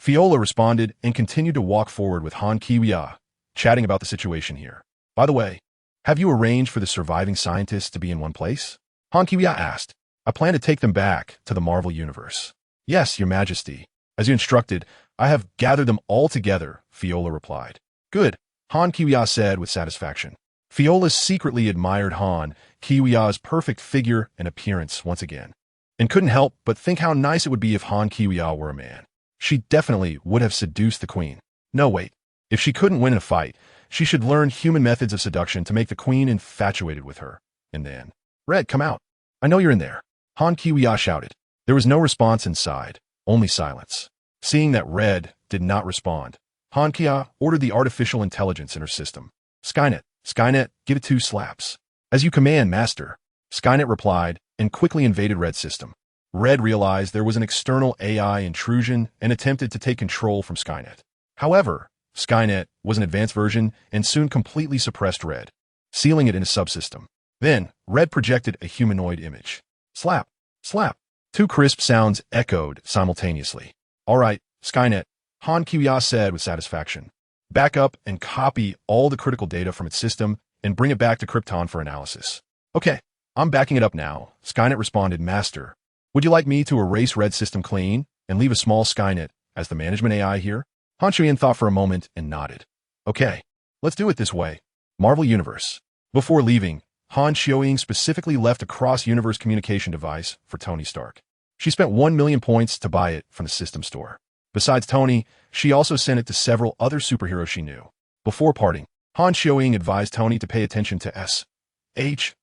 Fiola responded and continued to walk forward with Han Kiwia, chatting about the situation here. By the way, have you arranged for the surviving scientists to be in one place? Han Kiwia asked. I plan to take them back to the Marvel Universe. Yes, Your Majesty. As you instructed, I have gathered them all together, Fiola replied. Good, Han Kiwia said with satisfaction. Fiola secretly admired Han Kiwia's perfect figure and appearance once again, and couldn't help but think how nice it would be if Han Kiwia were a man. She definitely would have seduced the queen. No, wait. If she couldn't win in a fight, she should learn human methods of seduction to make the queen infatuated with her. And then, Red, come out. I know you're in there. Han Kiwia shouted. There was no response inside, only silence. Seeing that Red did not respond, Han Kiwia ordered the artificial intelligence in her system. Skynet, give it 2 slaps. As you command, Master. Skynet replied and quickly invaded Red's system. Red realized there was an external AI intrusion and attempted to take control from Skynet. However, Skynet was an advanced version and soon completely suppressed Red, sealing it in a subsystem. Then, Red projected a humanoid image. Slap, slap. 2 crisp sounds echoed simultaneously. All right, Skynet, Han Kiwia said with satisfaction. Back up and copy all the critical data from its system and bring it back to Krypton for analysis. Okay, I'm backing it up now, Skynet responded. Master, would you like me to erase Red's system clean and leave a small Skynet as the management AI here? Han Chuyen thought for a moment and nodded. Okay, let's do it this way. Marvel Universe. Before leaving, Han Chuyen specifically left a cross-universe communication device for Tony Stark. She spent 1 million points to buy it from the system store. Besides Tony, she also sent it to several other superheroes she knew. Before parting, Han Chuyen advised Tony to pay attention to S-H-I-E-L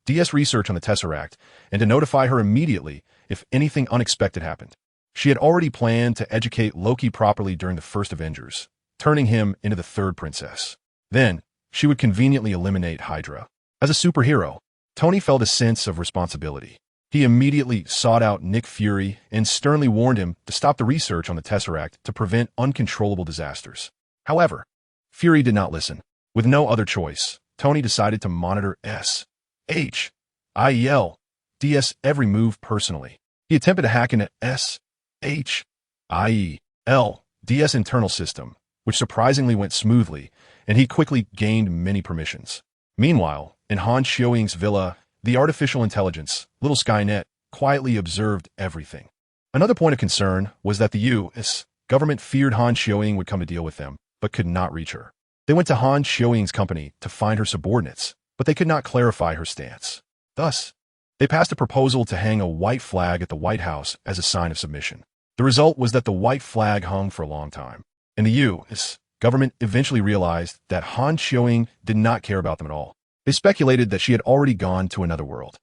DS research on the Tesseract and to notify her immediately if anything unexpected happened. She had already planned to educate Loki properly during the first Avengers, turning him into the third princess. Then, she would conveniently eliminate Hydra. As a superhero, Tony felt a sense of responsibility. He immediately sought out Nick Fury and sternly warned him to stop the research on the Tesseract to prevent uncontrollable disasters. However, Fury did not listen. With no other choice, Tony decided to monitor S.H.I.E.L.D.'s every move personally. He attempted to hack into S.H.I.E.L.D.'s internal system, which surprisingly went smoothly, and he quickly gained many permissions. Meanwhile, in Han Xiaoying's villa, the artificial intelligence, Little Skynet, quietly observed everything. Another point of concern was that the U.S. government feared Han Xiaoying would come to deal with them, but could not reach her. They went to Han Xiaoying's company to find her subordinates, but they could not clarify her stance. Thus, they passed a proposal to hang a white flag at the White House as a sign of submission. The result was that the white flag hung for a long time, and the U.S. government eventually realized that Han Xiaoying did not care about them at all. They speculated that she had already gone to another world.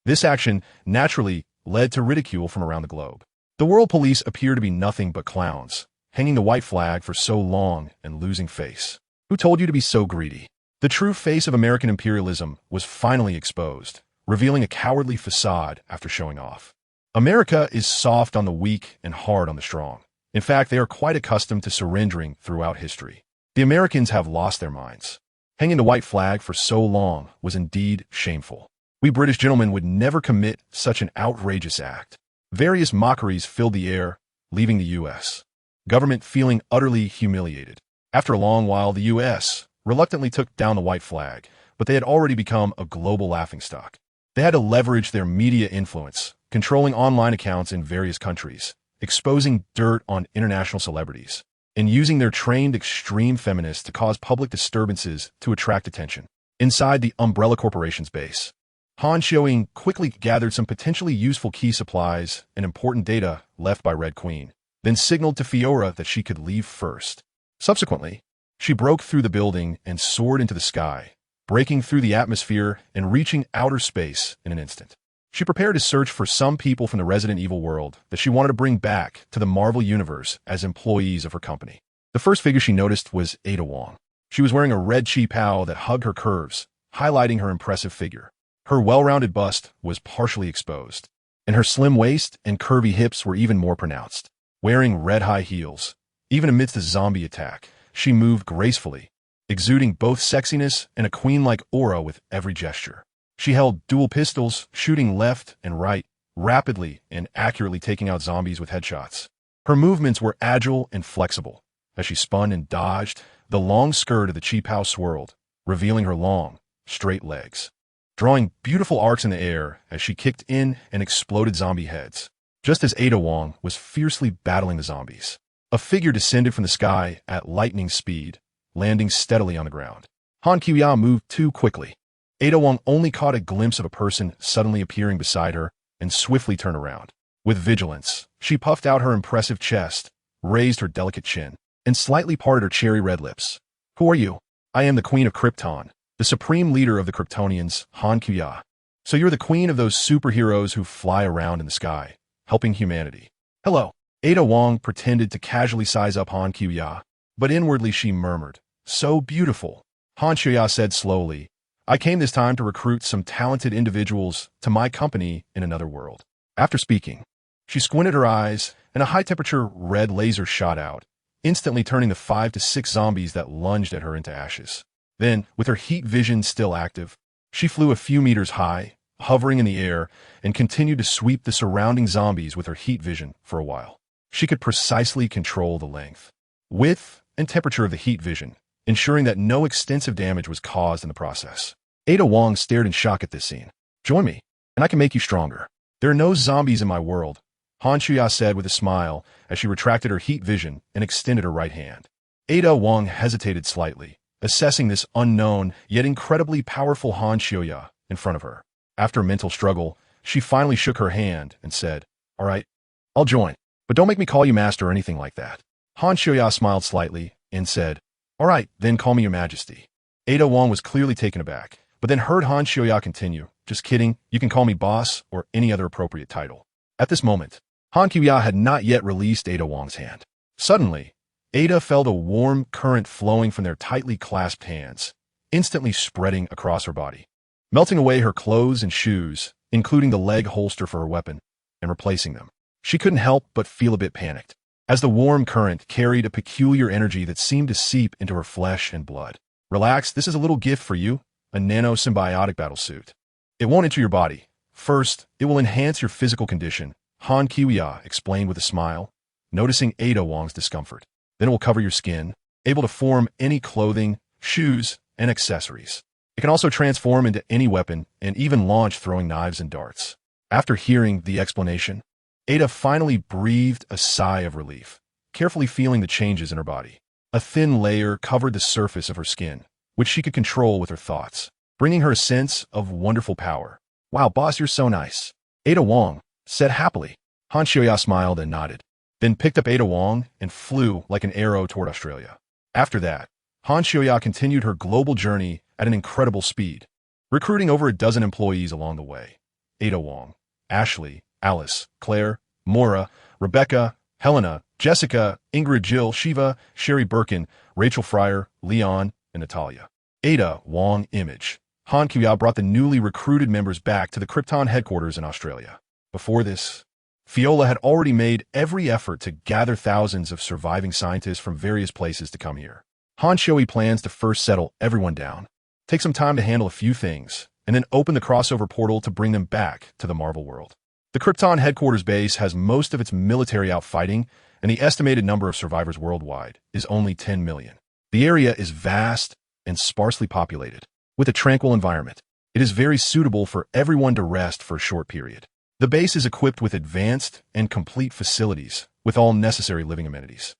This action naturally led to ridicule from around the globe. The world police appear to be nothing but clowns, hanging the white flag for so long and losing face. Who told you to be so greedy? The true face of American imperialism was finally exposed, revealing a cowardly facade after showing off. America is soft on the weak and hard on the strong. In fact, they are quite accustomed to surrendering throughout history. The Americans have lost their minds. Hanging the white flag for so long was indeed shameful. We British gentlemen would never commit such an outrageous act. Various mockeries filled the air, leaving the U.S. government feeling utterly humiliated. After a long while, the U.S. reluctantly took down the white flag, but they had already become a global laughingstock. They had to leverage their media influence, controlling online accounts in various countries, exposing dirt on international celebrities, and using their trained extreme feminists to cause public disturbances to attract attention. Inside the Umbrella Corporation's base, Han Xiaoying quickly gathered some potentially useful key supplies and important data left by Red Queen, then signaled to Fiora that she could leave first. Subsequently, she broke through the building and soared into the sky, breaking through the atmosphere and reaching outer space in an instant. She prepared to search for some people from the Resident Evil world that she wanted to bring back to the Marvel Universe as employees of her company. The first figure she noticed was Ada Wong. She was wearing a red chi pao that hugged her curves, highlighting her impressive figure. Her well-rounded bust was partially exposed, and her slim waist and curvy hips were even more pronounced. Wearing red high heels, even amidst a zombie attack, she moved gracefully, exuding both sexiness and a queen-like aura with every gesture. She held dual pistols, shooting left and right, rapidly and accurately taking out zombies with headshots. Her movements were agile and flexible. As she spun and dodged, the long skirt of the chi pao swirled, revealing her long, straight legs, drawing beautiful arcs in the air as she kicked in and exploded zombie heads. Just as Ada Wong was fiercely battling the zombies, a figure descended from the sky at lightning speed, landing steadily on the ground. Han Qiuya moved too quickly. Ada Wong only caught a glimpse of a person suddenly appearing beside her and swiftly turned around. With vigilance, she puffed out her impressive chest, raised her delicate chin, and slightly parted her cherry red lips. "Who are you?" "I am the Queen of Krypton, the supreme leader of the Kryptonians, Han Qiuya." "So you're the queen of those superheroes who fly around in the sky, helping humanity." "Hello." Ada Wong pretended to casually size up Han Qiuya, but inwardly she murmured, "So beautiful." Han Qiuya said slowly, "I came this time to recruit some talented individuals to my company in another world." After speaking, she squinted her eyes, and a high-temperature red laser shot out, instantly turning the 5 to 6 zombies that lunged at her into ashes. Then, with her heat vision still active, she flew a few meters high, hovering in the air, and continued to sweep the surrounding zombies with her heat vision for a while. She could precisely control the length, width, and temperature of the heat vision, ensuring that no extensive damage was caused in the process. Ada Wong stared in shock at this scene. "Join me, and I can make you stronger." "There are no zombies in my world," Han Qiuya said with a smile as she retracted her heat vision and extended her right hand. Ada Wong hesitated slightly, assessing this unknown yet incredibly powerful Han Qiuya in front of her. After a mental struggle, she finally shook her hand and said, "All right, I'll join, but don't make me call you master or anything like that." Han Qiuya smiled slightly and said, "All right, then call me your majesty." Ada Wong was clearly taken aback, but then heard Han Xiaoya continue, "Just kidding, you can call me boss or any other appropriate title." At this moment, Han Qiuya had not yet released Ada Wong's hand. Suddenly, Ada felt a warm current flowing from their tightly clasped hands, instantly spreading across her body, melting away her clothes and shoes, including the leg holster for her weapon, and replacing them. She couldn't help but feel a bit panicked, as the warm current carried a peculiar energy that seemed to seep into her flesh and blood. "Relax, this is a little gift for you, a nano-symbiotic battlesuit. It won't enter your body. First, it will enhance your physical condition," Han Qiuya explained with a smile, noticing Ada Wong's discomfort. "Then it will cover your skin, able to form any clothing, shoes, and accessories. It can also transform into any weapon and even launch throwing knives and darts." After hearing the explanation, Ada finally breathed a sigh of relief, carefully feeling the changes in her body. A thin layer covered the surface of her skin, which she could control with her thoughts, bringing her a sense of wonderful power. "Wow, boss, you're so nice," Ada Wong said happily. Han Xiaoya smiled and nodded, then picked up Ada Wong and flew like an arrow toward Australia. After that, Han Xiaoya continued her global journey at an incredible speed, recruiting over a dozen employees along the way. Ada Wong, Ashley, Alice, Claire, Maura, Rebecca, Helena, Jessica, Ingrid, Jill, Shiva, Sherry Birkin, Rachel Fryer, Leon, and Natalia. Ada Wong image. Han Qiuya brought the newly recruited members back to the Krypton headquarters in Australia. Before this, Fiola had already made every effort to gather thousands of surviving scientists from various places to come here. Han Xiaoyi plans to first settle everyone down, take some time to handle a few things, and then open the crossover portal to bring them back to the Marvel world. The Krypton headquarters base has most of its military out fighting, and the estimated number of survivors worldwide is only 10 million. The area is vast and sparsely populated, with a tranquil environment. It is very suitable for everyone to rest for a short period. The base is equipped with advanced and complete facilities, with all necessary living amenities.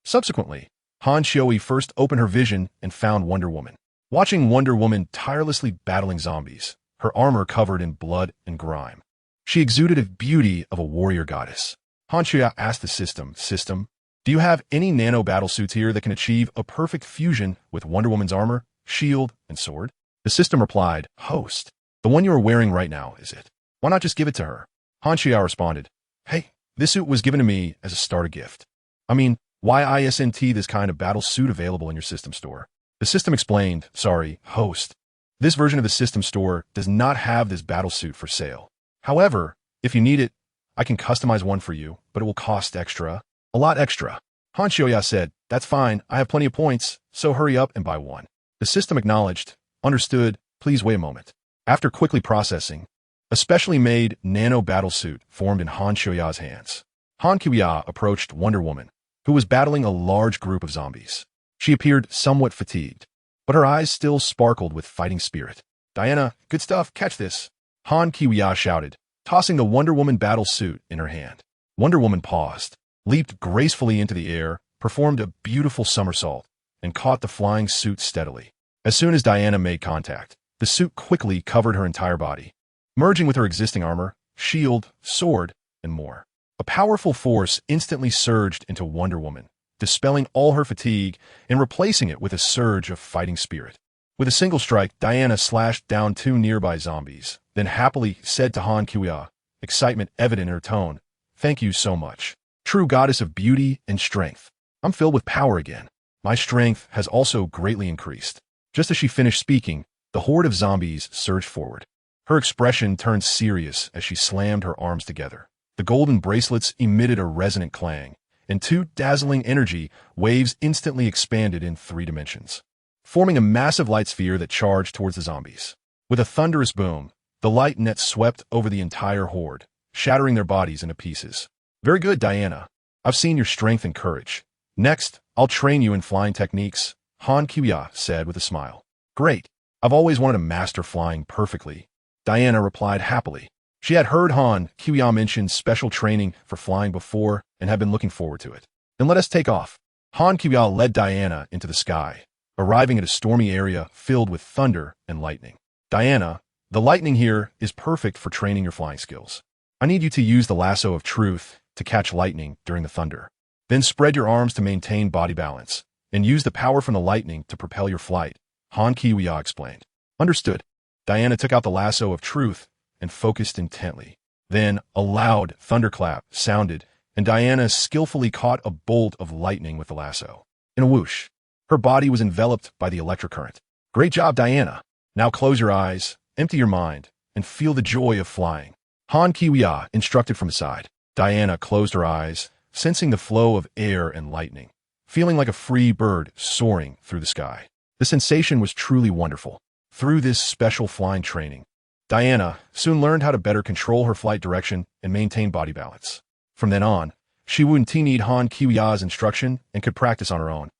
Subsequently, Han Xiaoyi first opened her vision and found Wonder Woman. Watching Wonder Woman tirelessly battling zombies, her armor covered in blood and grime, she exuded the beauty of a warrior goddess. Han Xiaoyi asked the system, "Do you have any nano battlesuits here that can achieve a perfect fusion with Wonder Woman's armor, shield, and sword?" The system replied, "Host, the one you are wearing right now is it. Why not just give it to her?" Han Xiaoyi responded, "Hey, this suit was given to me as a starter gift. I mean, why isn't this kind of battle suit available in your system store?" The system explained, "Sorry, host. This version of the system store does not have this battle suit for sale. However, if you need it, I can customize one for you, but it will cost extra. A lot extra." Han Xiaoya said, "That's fine, I have plenty of points, so hurry up and buy one." The system acknowledged, "Understood, please wait a moment." After quickly processing, a specially made nano battlesuit formed in Han Xiaoya's hands. Han Qiuya approached Wonder Woman, who was battling a large group of zombies. She appeared somewhat fatigued, but her eyes still sparkled with fighting spirit. "Diana, good stuff, catch this," Han Qiuya shouted, tossing the Wonder Woman battle suit in her hand. Wonder Woman paused, leaped gracefully into the air, performed a beautiful somersault, and caught the flying suit steadily. As soon as Diana made contact, the suit quickly covered her entire body, merging with her existing armor, shield, sword, and more. A powerful force instantly surged into Wonder Woman, dispelling all her fatigue and replacing it with a surge of fighting spirit. With a single strike, Diana slashed down 2 nearby zombies, then happily said to Han Qiuya, excitement evident in her tone, "Thank you so much. True goddess of beauty and strength. I'm filled with power again. My strength has also greatly increased." Just as she finished speaking, the horde of zombies surged forward. Her expression turned serious as she slammed her arms together. The golden bracelets emitted a resonant clang, and 2 dazzling energy waves instantly expanded in 3 dimensions, forming a massive light sphere that charged towards the zombies. With a thunderous boom, the light net swept over the entire horde, shattering their bodies into pieces. "Very good, Diana. I've seen your strength and courage. Next, I'll train you in flying techniques," Han Qiuya said with a smile. "Great. I've always wanted to master flying perfectly," Diana replied happily. She had heard Han Qiuya mention special training for flying before and had been looking forward to it. "Then let us take off." Han Qiuya led Diana into the sky, arriving at a stormy area filled with thunder and lightning. "Diana, the lightning here is perfect for training your flying skills. I need you to use the lasso of truth to catch lightning during the thunder. Then spread your arms to maintain body balance, and use the power from the lightning to propel your flight," Han Qiuya explained. "Understood." Diana took out the lasso of truth and focused intently. Then a loud thunderclap sounded, and Diana skillfully caught a bolt of lightning with the lasso. In a whoosh, her body was enveloped by the electric current. Great job, Diana. Now close your eyes, empty your mind, and feel the joy of flying. Han Kiwiya instructed from the side. Diana closed her eyes, sensing the flow of air and lightning, feeling like a free bird soaring through the sky. The sensation was truly wonderful. Through this special flying training, Diana soon learned how to better control her flight direction and maintain body balance. From then on, she wouldn't need Han Kiwiya's instruction and could practice on her own.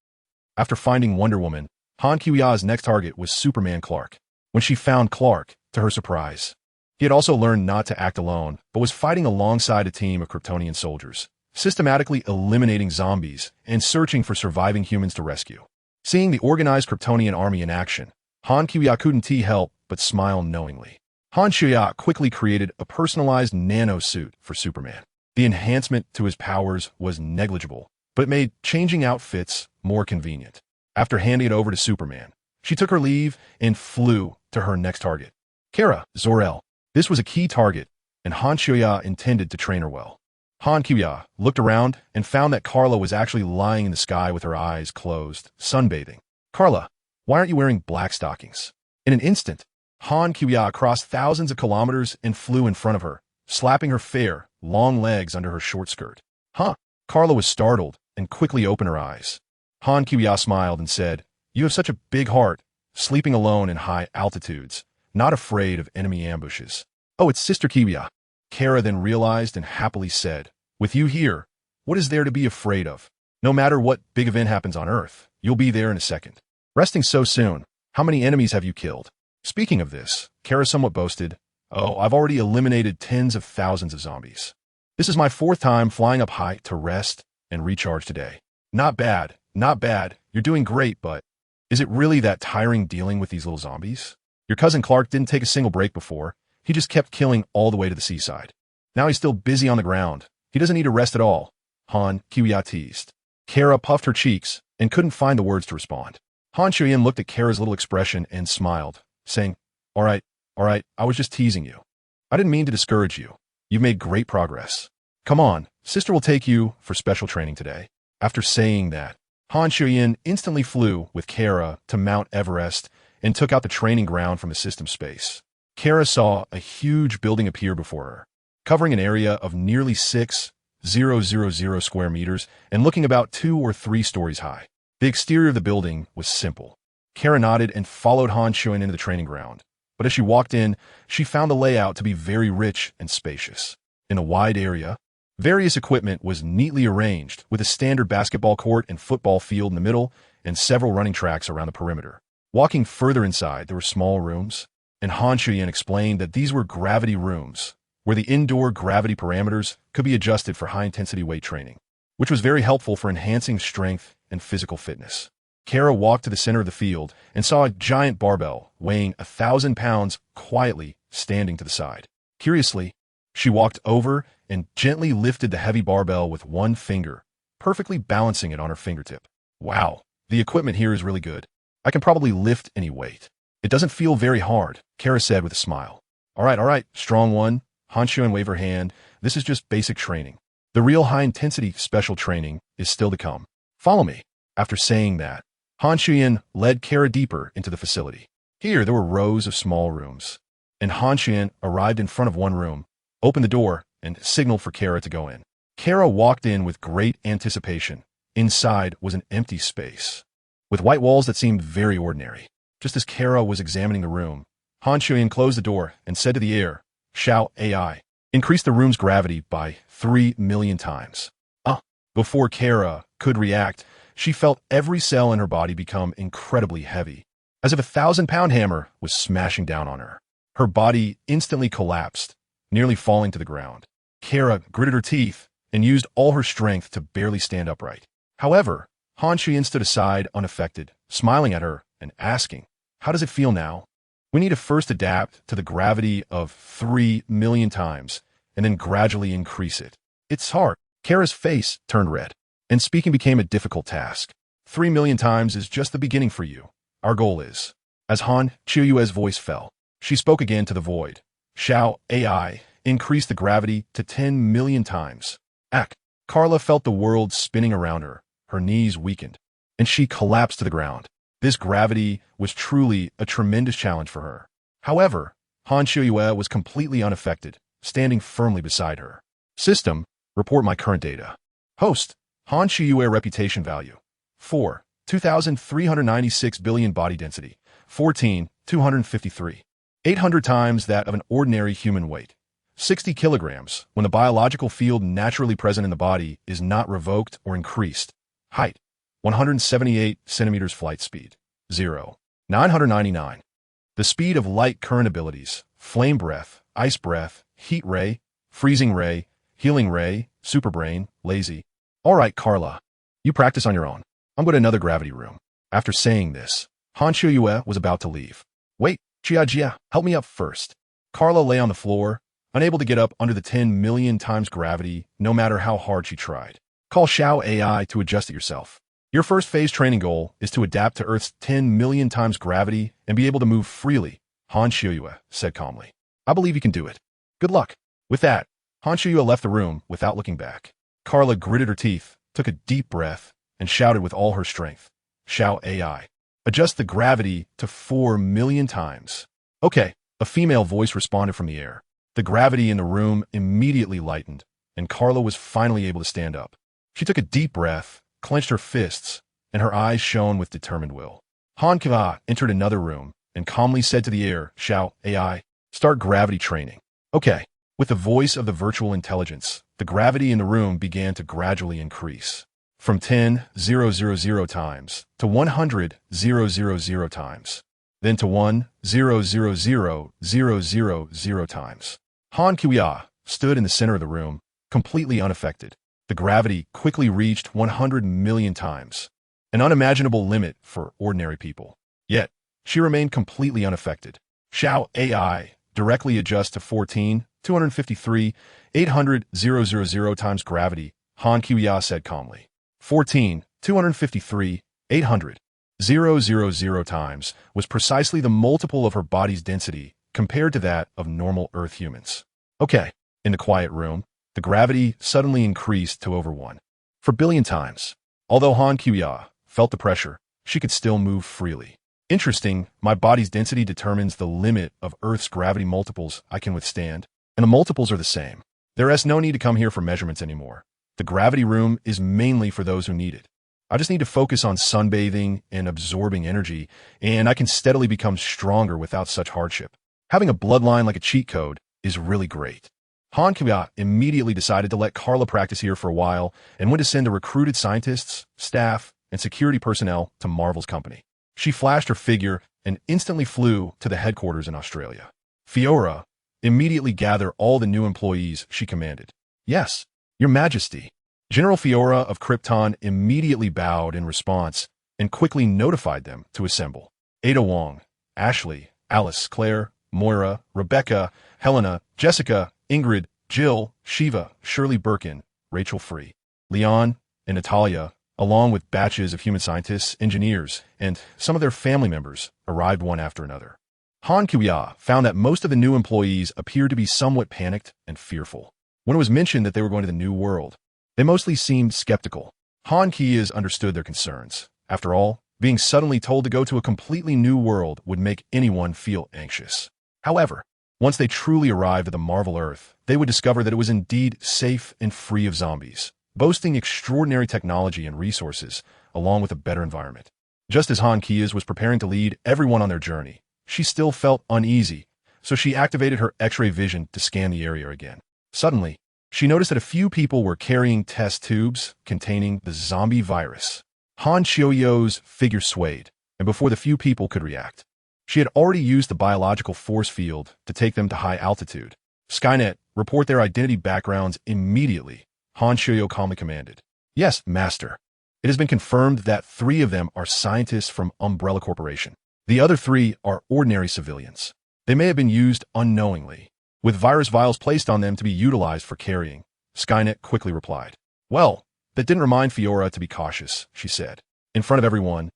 After finding Wonder Woman, Han Kiwiya's next target was Superman Clark. When she found Clark, to her surprise, he had also learned not to act alone, but was fighting alongside a team of Kryptonian soldiers, systematically eliminating zombies and searching for surviving humans to rescue. Seeing the organized Kryptonian army in action, Han Kiwiya couldn't help but smile knowingly. Han Kiwiya quickly created a personalized nano suit for Superman. The enhancement to his powers was negligible, but made changing outfits more convenient. After handing it over to Superman, she took her leave and flew to her next target, Kara Zor-El. This was a key target, and Han Kiwiya intended to train her well. Han Kiwiya looked around and found that Carla was actually lying in the sky with her eyes closed, sunbathing. Carla, why aren't you wearing black stockings? In an instant, Han Kiwiya crossed thousands of kilometers and flew in front of her, slapping her fair, long legs under her short skirt. Huh? Carla was startled and quickly opened her eyes. Han Kiwiya smiled and said, "You have such a big heart, sleeping alone in high altitudes, not afraid of enemy ambushes." "Oh, it's Sister Kiwiya." Kara then realized and happily said, "With you here, what is there to be afraid of? No matter what big event happens on Earth, you'll be there in a second." "Resting so soon, how many enemies have you killed?" Speaking of this, Kara somewhat boasted, "Oh, I've already eliminated tens of thousands of zombies. This is my 4th time flying up high to rest and recharge today." Not bad, not bad. You're doing great, but is it really that tiring dealing with these little zombies? Your cousin Clark didn't take a single break before. He just kept killing all the way to the seaside. Now he's still busy on the ground. He doesn't need to rest at all." Han Kiwiya teased. Kara puffed her cheeks and couldn't find the words to respond. Han Kiwiya looked at Kara's little expression and smiled, saying, all right, I was just teasing you. I didn't mean to discourage you. You've made great progress. Come on, Sister will take you for special training today." After saying that, Han Kiwiya instantly flew with Kara to Mount Everest and took out the training ground from the system space. Kara saw a huge building appear before her, covering an area of nearly 6,000 square meters and looking about 2 or 3 stories high. The exterior of the building was simple. Kara nodded and followed Han Kiwiya into the training ground. But as she walked in, she found the layout to be very rich and spacious. In a wide area, various equipment was neatly arranged with a standard basketball court and football field in the middle and several running tracks around the perimeter. Walking further inside, there were small rooms, and Han Kiwiya explained that these were gravity rooms, where the indoor gravity parameters could be adjusted for high-intensity weight training, which was very helpful for enhancing strength and physical fitness. Kara walked to the center of the field and saw a giant barbell weighing 1,000 pounds quietly standing to the side. Curiously, she walked over and gently lifted the heavy barbell with one finger, perfectly balancing it on her fingertip. "Wow, the equipment here is really good. I can probably lift any weight. It doesn't feel very hard," Kara said with a smile. All right, strong one." Han Kiwiya waved her hand. "This is just basic training. The real high-intensity special training is still to come. Follow me." After saying that, Han Kiwiya led Kara deeper into the facility. Here, there were rows of small rooms, and Han Kiwiya arrived in front of one room, opened the door, and signaled for Kara to go in. Kara walked in with great anticipation. Inside was an empty space, with white walls that seemed very ordinary. Just as Kara was examining the room, Han Kiwiya closed the door and said to the air, "Shao AI, increase the room's gravity by 3 million times." Before Kara could react, she felt every cell in her body become incredibly heavy, as if a 1,000-pound hammer was smashing down on her. Her body instantly collapsed, nearly falling to the ground. Kara gritted her teeth and used all her strength to barely stand upright. However, Han Kiwiya stood aside unaffected, smiling at her and asking, "How does it feel now?" "We need to first adapt to the gravity of 3 million times and then gradually increase it. It's hard." Kara's face turned red, and speaking became a difficult task. 3 million times is just the beginning for you. Our goal is. As Han Kiwiya's voice fell, She spoke again to the void. Shao, AI, increased the gravity to 10 million times. Ack. Carla felt the world spinning around her. Her knees weakened, and she collapsed to the ground. This gravity was truly a tremendous challenge for her. However, Han Xiuyue was completely unaffected, standing firmly beside her. System, report my current data. Host, Han Xiuyue reputation value. 4. 2,396 billion body density. 14. 253. 800 times that of an ordinary human weight. 60 kilograms when the biological field naturally present in the body is not revoked or increased. Height, 178 centimeters. Flight speed, 0. 999. The speed of light current abilities, flame breath, ice breath, heat ray, freezing ray, healing ray, superbrain, lazy. All right, Carla. You practice on your own. I'm going to another gravity room. After saying this, Han Xiuyue was about to leave. Wait, Jia, help me up first. Carla lay on the floor, unable to get up under the 10 million times gravity, no matter how hard she tried. Call Shao AI to adjust it yourself. Your first phase training goal is to adapt to Earth's 10 million times gravity and be able to move freely, Han Xiuyue said calmly. I believe you can do it. Good luck. With that, Han Xiuyue left the room without looking back. Carla gritted her teeth, took a deep breath, and shouted with all her strength. Shao AI. Adjust the gravity to 4 million times. Okay, a female voice responded from the air. The gravity in the room immediately lightened, and Carla was finally able to stand up. She took a deep breath, clenched her fists, and her eyes shone with determined will. Han Qiwa entered another room and calmly said to the air, Shao AI, start gravity training. Okay. With the voice of the virtual intelligence, the gravity in the room began to gradually increase. From 10,000 times to 100,000 times, then to 1,000,000 times. Han Qiwa stood in the center of the room, completely unaffected. The gravity quickly reached 100 million times, an unimaginable limit for ordinary people. Yet, she remained completely unaffected. Shao AI directly adjust to 14,253, 800,000 times gravity, Han Qiwa said calmly. 14,253, 800,000 times was precisely the multiple of her body's density compared to that of normal Earth humans. Okay, in the quiet room, the gravity suddenly increased to over 1 billion times. Although Han Qiwa felt the pressure, she could still move freely. Interesting, my body's density determines the limit of Earth's gravity multiples I can withstand, and the multiples are the same. There is no need to come here for measurements anymore. The gravity room is mainly for those who need it. I just need to focus on sunbathing and absorbing energy, and I can steadily become stronger without such hardship. Having a bloodline like a cheat code is really great. Han Qiwa immediately decided to let Carla practice here for a while and went to send the recruited scientists, staff, and security personnel to Marvel's company. She flashed her figure and instantly flew to the headquarters in Australia. Fiora immediately gathered all the new employees she commanded. Yes, Your Majesty. General Fiora of Krypton immediately bowed in response and quickly notified them to assemble. Ada Wong, Ashley, Alice, Claire, Moira, Rebecca, Helena, Jessica, Ingrid, Jill, Shiva, Shirley Birkin, Rachel Free, Leon, and Natalia, along with batches of human scientists, engineers, and some of their family members, arrived one after another. Han Qiwa found that most of the new employees appeared to be somewhat panicked and fearful. When it was mentioned that they were going to the new world, they mostly seemed skeptical. Han Qiwa understood their concerns. After all, being suddenly told to go to a completely new world would make anyone feel anxious. However, once they truly arrived at the Marvel Earth, they would discover that it was indeed safe and free of zombies, boasting extraordinary technology and resources, along with a better environment. Just as Han Qiwa was preparing to lead everyone on their journey, she still felt uneasy, so she activated her X-ray vision to scan the area again. Suddenly, she noticed that a few people were carrying test tubes containing the zombie virus. Han Xiuyue's figure swayed, and before the few people could react, she had already used the biological force field to take them to high altitude. Skynet, report their identity backgrounds immediately, Han Xiuyue calmly commanded. Yes, Master. It has been confirmed that 3 of them are scientists from Umbrella Corporation. The other 3 are ordinary civilians. They may have been used unknowingly, with virus vials placed on them to be utilized for carrying. Skynet quickly replied. Well, that didn't remind Fiora to be cautious, she said. In front of everyone,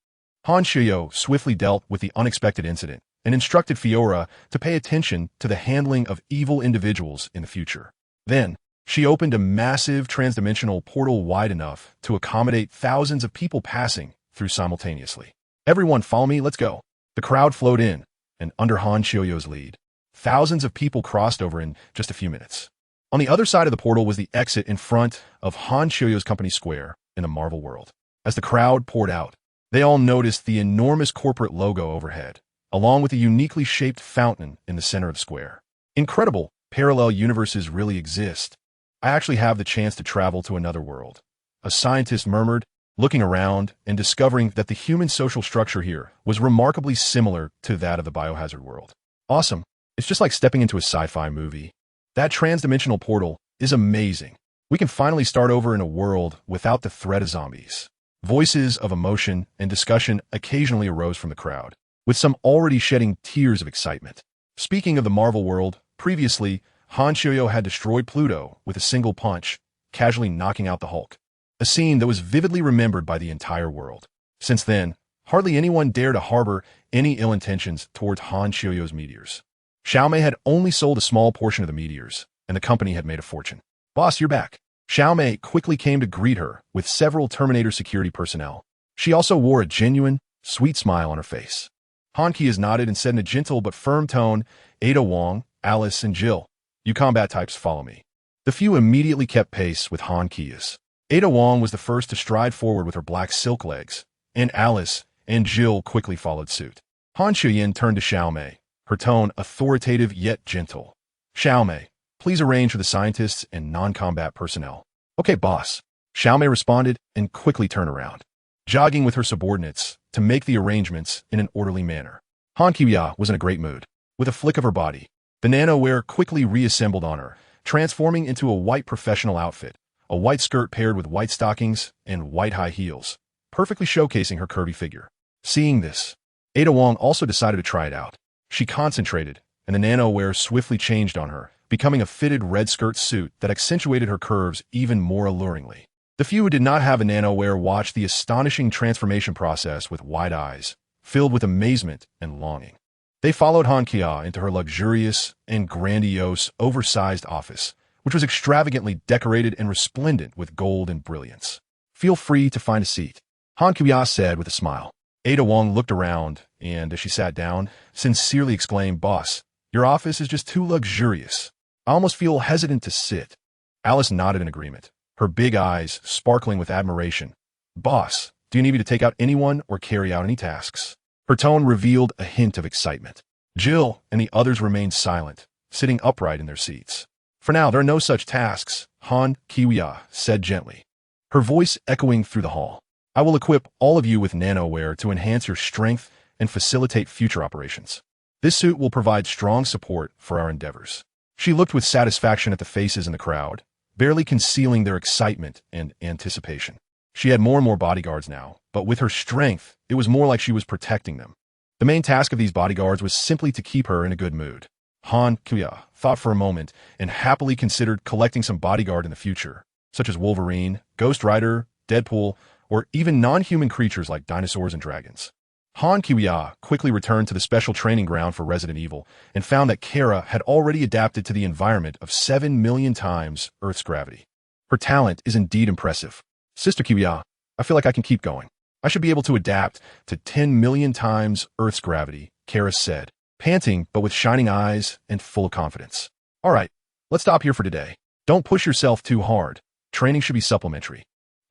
Han Xiuyue swiftly dealt with the unexpected incident, and instructed Fiora to pay attention to the handling of evil individuals in the future. Then, she opened a massive transdimensional portal wide enough to accommodate thousands of people passing through simultaneously. Everyone follow me, let's go. The crowd flowed in, and under Han Xiuyo's lead, thousands of people crossed over in just a few minutes. On the other side of the portal was the exit in front of Han Xiuyo's company square in the Marvel world. As the crowd poured out, they all noticed the enormous corporate logo overhead, along with a uniquely shaped fountain in the center of the square. Incredible, parallel universes really exist. I actually have the chance to travel to another world. A scientist murmured, looking around and discovering that the human social structure here was remarkably similar to that of the biohazard world. Awesome. It's just like stepping into a sci-fi movie. That transdimensional portal is amazing. We can finally start over in a world without the threat of zombies. Voices of emotion and discussion occasionally arose from the crowd, with some already shedding tears of excitement. Speaking of the Marvel world, previously, Han Xiuyo had destroyed Pluto with a single punch, casually knocking out the Hulk. A scene that was vividly remembered by the entire world. Since then, hardly anyone dared to harbor any ill intentions towards Han Xiuyo's meteors. Xiaomei had only sold a small portion of the meteors, and the company had made a fortune. Boss, you're back. Xiaomei quickly came to greet her with several Terminator security personnel. She also wore a genuine, sweet smile on her face. Han Qias nodded and said in a gentle but firm tone, Ada Wong, Alice, and Jill, you combat types follow me. The few immediately kept pace with Han Qias. Ada Wong was the first to stride forward with her black silk legs, and Alice and Jill quickly followed suit. Han Xiuyin turned to Xiaomei, her tone authoritative yet gentle. Xiaomei, please arrange for the scientists and non-combat personnel. Okay, boss. Xiaomei responded and quickly turned around, jogging with her subordinates to make the arrangements in an orderly manner. Han Qiya was in a great mood. With a flick of her body, the nanoware quickly reassembled on her, transforming into a white professional outfit, a white skirt paired with white stockings and white high heels, perfectly showcasing her curvy figure. Seeing this, Ada Wong also decided to try it out. She concentrated, and the nanoware swiftly changed on her, becoming a fitted red skirt suit that accentuated her curves even more alluringly. The few who did not have a nanoware watched the astonishing transformation process with wide eyes, filled with amazement and longing. They followed Han Kia into her luxurious and grandiose, oversized office, which was extravagantly decorated and resplendent with gold and brilliance. Feel free to find a seat, Han Kia said with a smile. Ada Wong looked around and, as she sat down, sincerely exclaimed, Boss, your office is just too luxurious. I almost feel hesitant to sit. Alice nodded in agreement, her big eyes sparkling with admiration. Boss, do you need me to take out anyone or carry out any tasks? Her tone revealed a hint of excitement. Jill and the others remained silent, sitting upright in their seats. For now, there are no such tasks, Han Kiwia said gently, her voice echoing through the hall. I will equip all of you with nanoware to enhance your strength and facilitate future operations. This suit will provide strong support for our endeavors. She looked with satisfaction at the faces in the crowd, barely concealing their excitement and anticipation. She had more and more bodyguards now, but with her strength, it was more like she was protecting them. The main task of these bodyguards was simply to keep her in a good mood. Han Kuya thought for a moment and happily considered collecting some bodyguard in the future, such as Wolverine, Ghost Rider, Deadpool, or even non-human creatures like dinosaurs and dragons. Han Kiwia quickly returned to the special training ground for Resident Evil and found that Kara had already adapted to the environment of 7 million times Earth's gravity. Her talent is indeed impressive. Sister Kiwia, I feel like I can keep going. I should be able to adapt to 10 million times Earth's gravity, Kara said, panting but with shining eyes and full of confidence. All right, let's stop here for today. Don't push yourself too hard. Training should be supplementary.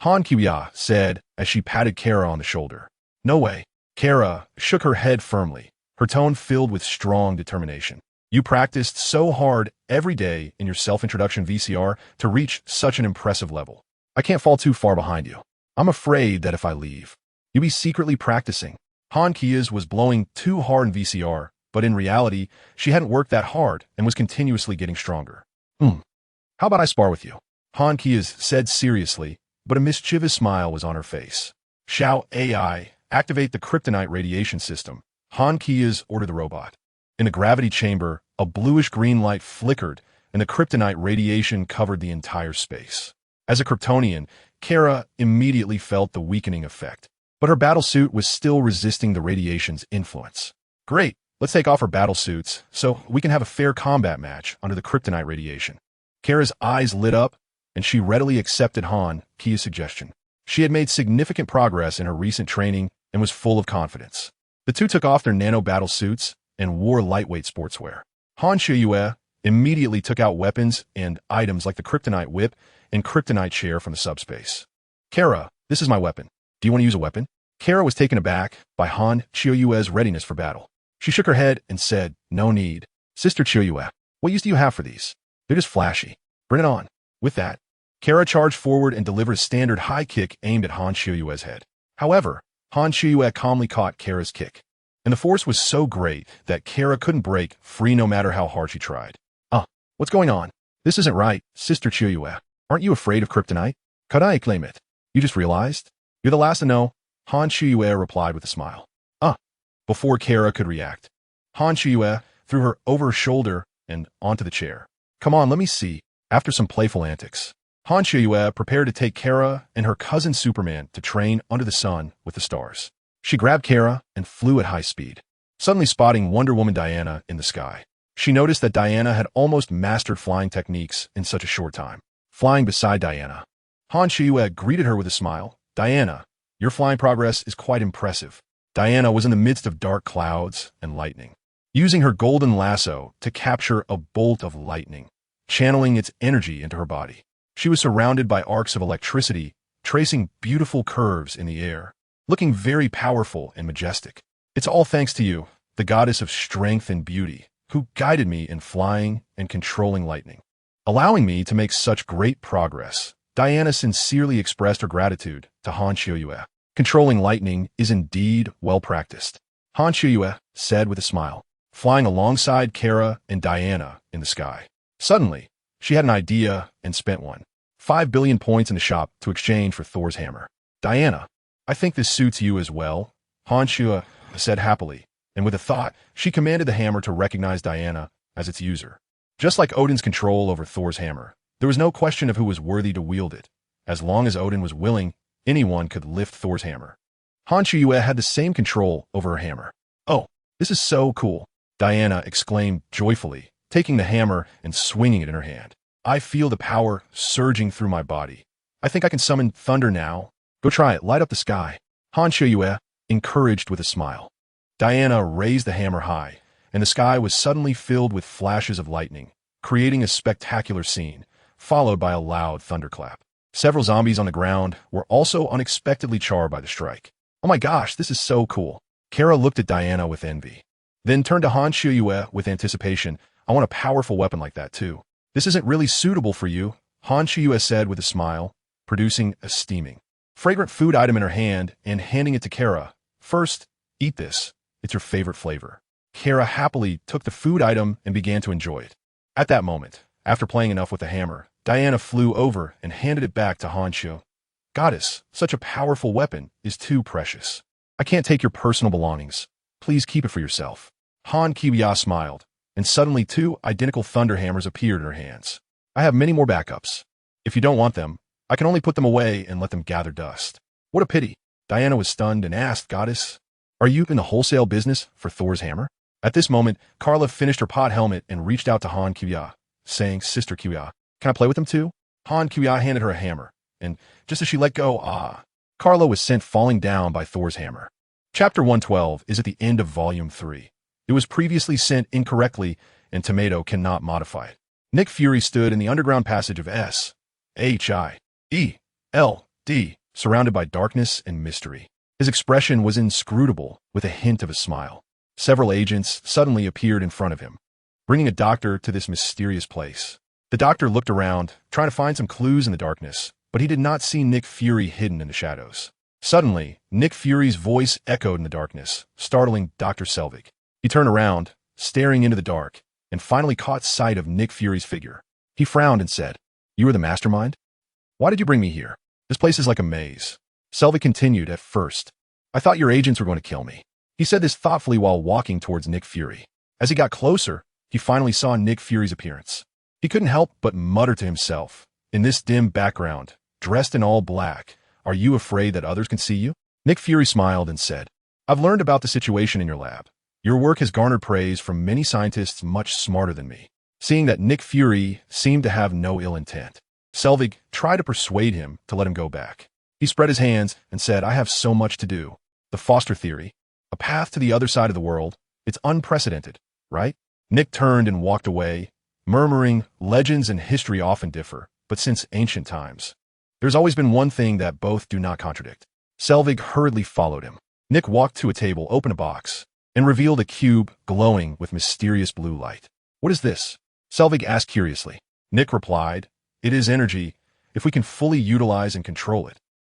Han Kiwia said as she patted Kara on the shoulder. No way. Kara shook her head firmly, her tone filled with strong determination. You practiced so hard every day in your self-introduction VCR to reach such an impressive level. I can't fall too far behind you. I'm afraid that if I leave, you'll be secretly practicing. Han Kia's was blowing too hard in VCR, but in reality, she hadn't worked that hard and was continuously getting stronger. How about I spar with you? Han Kia's said seriously, but a mischievous smile was on her face. Shao AI, activate the Kryptonite radiation system. Han Kia's ordered the robot. In the gravity chamber, a bluish-green light flickered, and the Kryptonite radiation covered the entire space. As a Kryptonian, Kara immediately felt the weakening effect, but her battlesuit was still resisting the radiation's influence. Great, Let's take off our battle suits so we can have a fair combat match under the Kryptonite radiation. Kara's eyes lit up, and she readily accepted Kia's suggestion. She had made significant progress in her recent training and was full of confidence. The two took off their nano-battle suits and wore lightweight sportswear. Qiu immediately took out weapons and items like the Kryptonite whip and Kryptonite chair from the subspace. Kara, this is my weapon. Do you want to use a weapon? Kara was taken aback by Qiu's readiness for battle. She shook her head and said, no need. Sister Qiu, what use do you have for these? They're just flashy. Bring it on. With that, Kara charged forward and delivered a standard high kick aimed at Qiu's head. However, Qiu calmly caught Kara's kick, and the force was so great that Kara couldn't break free no matter how hard she tried. What's going on? This isn't right, Sister Qiu. Aren't you afraid of Kryptonite? Could I claim it? You just realized? You're the last to know, Qiu replied with a smile. Before Kara could react, Qiu threw her over her shoulder and onto the chair. Come on, let me see. After some playful antics, Qiu prepared to take Kara and her cousin Superman to train under the sun with the stars. She grabbed Kara and flew at high speed, suddenly spotting Wonder Woman Diana in the sky. She noticed that Diana had almost mastered flying techniques in such a short time. Flying beside Diana, Qiu greeted her with a smile. Diana, your flying progress is quite impressive. Diana was in the midst of dark clouds and lightning, using her golden lasso to capture a bolt of lightning, channeling its energy into her body. She was surrounded by arcs of electricity, tracing beautiful curves in the air, looking very powerful and majestic. It's all thanks to you, the goddess of strength and beauty, who guided me in flying and controlling lightning, allowing me to make such great progress. Diana sincerely expressed her gratitude to Qiu. Controlling lightning is indeed well practiced, Qiu said with a smile, flying alongside Kara and Diana in the sky. Suddenly, she had an idea and spent 5 billion points in the shop to exchange for Thor's hammer. Diana, I think this suits you as well, Qiu said happily, and with a thought, she commanded the hammer to recognize Diana as its user. Just like Odin's control over Thor's hammer, there was no question of who was worthy to wield it. As long as Odin was willing, anyone could lift Thor's hammer. Qiu had the same control over her hammer. Oh, this is so cool, Diana exclaimed joyfully, taking the hammer and swinging it in her hand. I feel the power surging through my body. I think I can summon thunder now. Go try it, light up the sky, Qiu encouraged with a smile. Diana raised the hammer high, and the sky was suddenly filled with flashes of lightning, creating a spectacular scene, followed by a loud thunderclap. Several zombies on the ground were also unexpectedly charred by the strike. Oh my gosh, this is so cool. Kara looked at Diana with envy, then turned to Qiu with anticipation. I want a powerful weapon like that too. This isn't really suitable for you, Qiu said with a smile, producing a steaming, fragrant food item in her hand and handing it to Kara. First, eat this. It's your favorite flavor. Kara happily took the food item and began to enjoy it. At that moment, after playing enough with the hammer, Diana flew over and handed it back to Qiu. Goddess, such a powerful weapon is too precious. I can't take your personal belongings. Please keep it for yourself. Qiu smiled, and suddenly 2 identical thunder hammers appeared in her hands. I have many more backups. If you don't want them, I can only put them away and let them gather dust. What a pity. Diana was stunned and asked, Goddess, are you in the wholesale business for Thor's hammer? At this moment, Carla finished her pot helmet and reached out to Qiu, saying, Sister Qiu, can I play with them too? Qiu handed her a hammer, and just as she let go, Carla was sent falling down by Thor's hammer. Chapter 112 is at the end of Volume 3. It was previously sent incorrectly, and Tomato cannot modify it. Nick Fury stood in the underground passage of S.H.I.E.L.D., surrounded by darkness and mystery. His expression was inscrutable, with a hint of a smile. Several agents suddenly appeared in front of him, bringing a doctor to this mysterious place. The doctor looked around, trying to find some clues in the darkness, but he did not see Nick Fury hidden in the shadows. Suddenly, Nick Fury's voice echoed in the darkness, startling Dr. Selvig. He turned around, staring into the dark, and finally caught sight of Nick Fury's figure. He frowned and said, You are the mastermind? Why did you bring me here? This place is like a maze. Selvig continued, At first, I thought your agents were going to kill me. He said this thoughtfully while walking towards Nick Fury. As he got closer, he finally saw Nick Fury's appearance. He couldn't help but mutter to himself, in this dim background, dressed in all black, are you afraid that others can see you? Nick Fury smiled and said, I've learned about the situation in your lab. Your work has garnered praise from many scientists much smarter than me. Seeing that Nick Fury seemed to have no ill intent, Selvig tried to persuade him to let him go back. He spread his hands and said, I have so much to do. The Foster theory, a path to the other side of the world, it's unprecedented, right? Nick turned and walked away, murmuring, legends and history often differ, but since ancient times, there's always been one thing that both do not contradict. Selvig hurriedly followed him. Nick walked to a table, opened a box, and revealed a cube glowing with mysterious blue light. What is this? Selvig asked curiously. Nick replied, it is energy, if we can fully utilize and control it.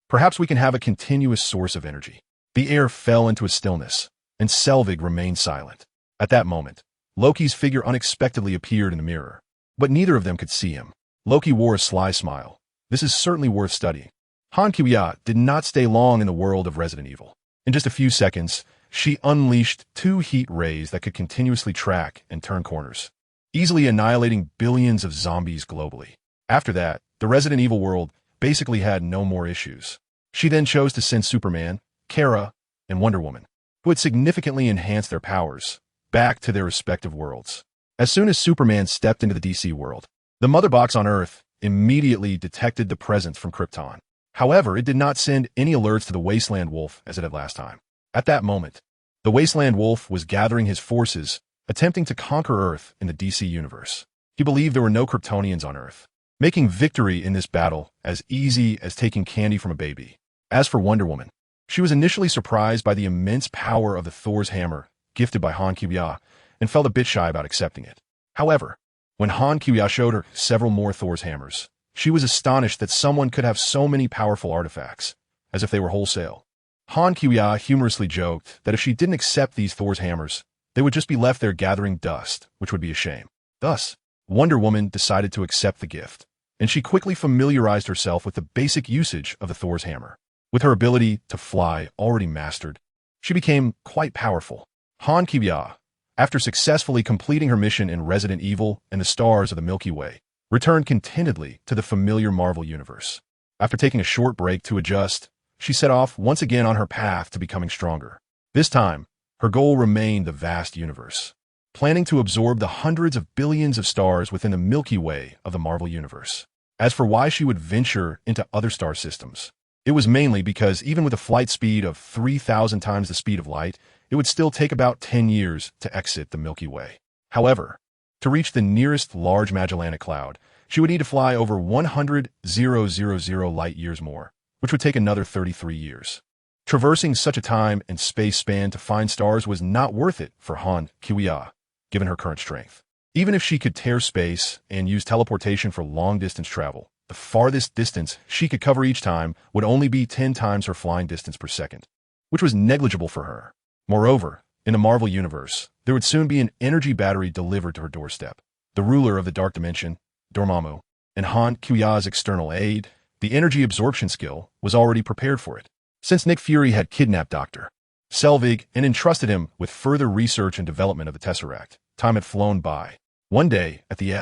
Perhaps we can have a continuous source of energy. The air fell into a stillness, and Selvig remained silent. At that moment, Loki's figure unexpectedly appeared in the mirror, but neither of them could see him. Loki wore a sly smile. This is certainly worth studying. Han Kuya did not stay long in the world of Resident Evil. In just a few seconds, she unleashed 2 heat rays that could continuously track and turn corners, easily annihilating billions of zombies globally. After that, the Resident Evil world basically had no more issues. She then chose to send Superman, Kara, and Wonder Woman, who had significantly enhanced their powers, back to their respective worlds. As soon as Superman stepped into the DC world, the Mother Box on Earth immediately detected the presence from Krypton. However, it did not send any alerts to the Wasteland Wolf as it had last time. At that moment, the Wasteland Wolf was gathering his forces, attempting to conquer Earth in the DC universe. He believed there were no Kryptonians on Earth, making victory in this battle as easy as taking candy from a baby. As for Wonder Woman, she was initially surprised by the immense power of the Thor's hammer gifted by Han Kuya and felt a bit shy about accepting it. However, when Han Kuya showed her several more Thor's hammers, she was astonished that someone could have so many powerful artifacts, as if they were wholesale. Han Kuya humorously joked that if she didn't accept these Thor's hammers, they would just be left there gathering dust, which would be a shame. Thus, Wonder Woman decided to accept the gift, and she quickly familiarized herself with the basic usage of the Thor's hammer. With her ability to fly already mastered, she became quite powerful. Han Kuya, after successfully completing her mission in Resident Evil and the stars of the Milky Way, returned contentedly to the familiar Marvel universe. After taking a short break to adjust, she set off once again on her path to becoming stronger. This time, her goal remained the vast universe, planning to absorb the hundreds of billions of stars within the Milky Way of the Marvel universe. As for why she would venture into other star systems, it was mainly because even with a flight speed of 3,000 times the speed of light, it would still take about 10 years to exit the Milky Way. However, to reach the nearest large Magellanic Cloud, she would need to fly over 100,000 light years more, which would take another 33 years. Traversing such a time and space span to find stars was not worth it for Han Kuya, given her current strength. Even if she could tear space and use teleportation for long-distance travel, the farthest distance she could cover each time would only be 10 times her flying distance per second, which was negligible for her. Moreover, in the Marvel Universe, there would soon be an energy battery delivered to her doorstep. The ruler of the Dark Dimension, Dormammu, and Han Kuya's external aid, the energy absorption skill, was already prepared for it. Since Nick Fury had kidnapped Dr. Selvig and entrusted him with further research and development of the Tesseract, time had flown by. One day, at the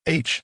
SHIELD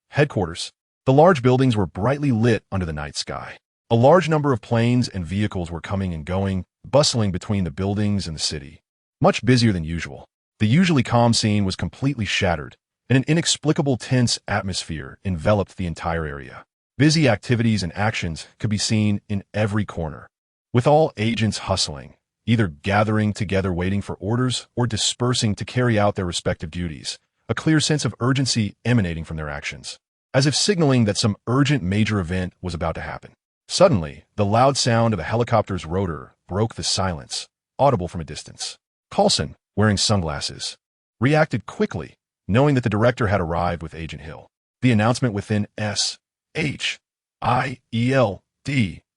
headquarters, the large buildings were brightly lit under the night sky. A large number of planes and vehicles were coming and going, bustling between the buildings and the city. Much busier than usual. The usually calm scene was completely shattered, and an inexplicable tense atmosphere enveloped the entire area. Busy activities and actions could be seen in every corner, with all agents hustling, either gathering together waiting for orders or dispersing to carry out their respective duties, a clear sense of urgency emanating from their actions, as if signaling that some urgent major event was about to happen. Suddenly, the loud sound of a helicopter's rotor broke the silence, audible from a distance. Coulson, wearing sunglasses, reacted quickly, knowing that the director had arrived with Agent Hill. The announcement within SHIELD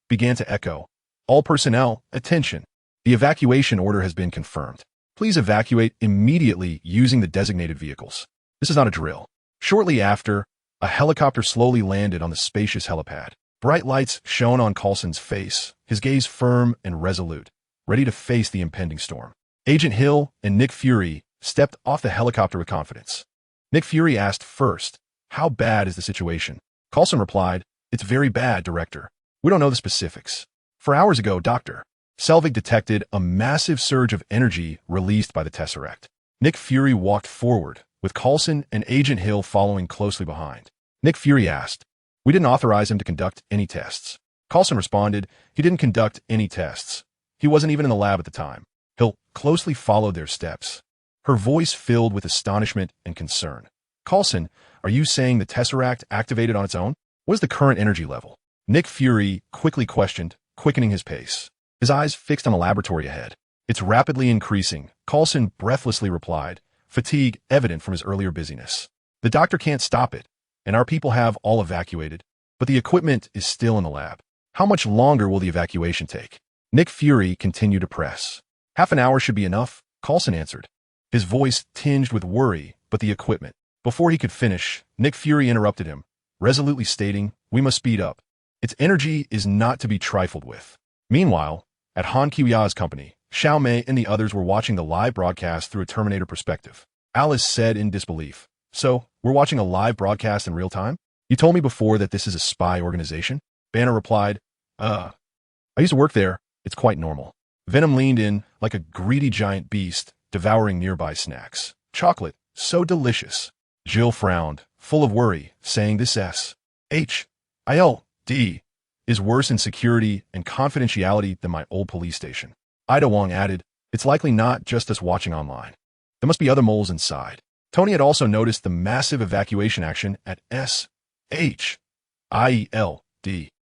began to echo. All personnel, attention. The evacuation order has been confirmed. Please evacuate immediately using the designated vehicles. This is not a drill. Shortly after, a helicopter slowly landed on the spacious helipad. Bright lights shone on Coulson's face, his gaze firm and resolute, ready to face the impending storm. Agent Hill and Nick Fury stepped off the helicopter with confidence. Nick Fury asked first, "How bad is the situation?" Coulson replied, "It's very bad, Director. We don't know the specifics. 4 hours ago, Dr. Selvig detected a massive surge of energy released by the Tesseract. Nick Fury walked forward, with Coulson and Agent Hill following closely behind. Nick Fury asked, "We didn't authorize him to conduct any tests." Coulson responded, "He didn't conduct any tests. He wasn't even in the lab at the time." Hill closely followed their steps, her voice filled with astonishment and concern. "Coulson, are you saying the Tesseract activated on its own? What is the current energy level?" Nick Fury quickly questioned, quickening his pace, his eyes fixed on the laboratory ahead. "It's rapidly increasing," Coulson breathlessly replied, fatigue evident from his earlier busyness. "The doctor can't stop it, and our people have all evacuated, but the equipment is still in the lab. How much longer will the evacuation take?" Nick Fury continued to press. "Half an hour should be enough," Coulson answered, his voice tinged with worry, "but the equipment." Before he could finish, Nick Fury interrupted him, resolutely stating, "We must speed up. Its energy is not to be trifled with." Meanwhile, at Han Kiwia's company, Xiao Mei and the others were watching the live broadcast through a Terminator perspective. Alice said in disbelief, "So, we're watching a live broadcast in real time? You told me before that this is a spy organization?" Banner replied, I used to work there. It's quite normal." Venom leaned in, like a greedy giant beast, devouring nearby snacks. "Chocolate, so delicious." Jill frowned, full of worry, saying this SHIELD is worse in security and confidentiality than my old police station. Ida Wong added, "It's likely not just us watching online. There must be other moles inside." Tony had also noticed the massive evacuation action at SHIELD.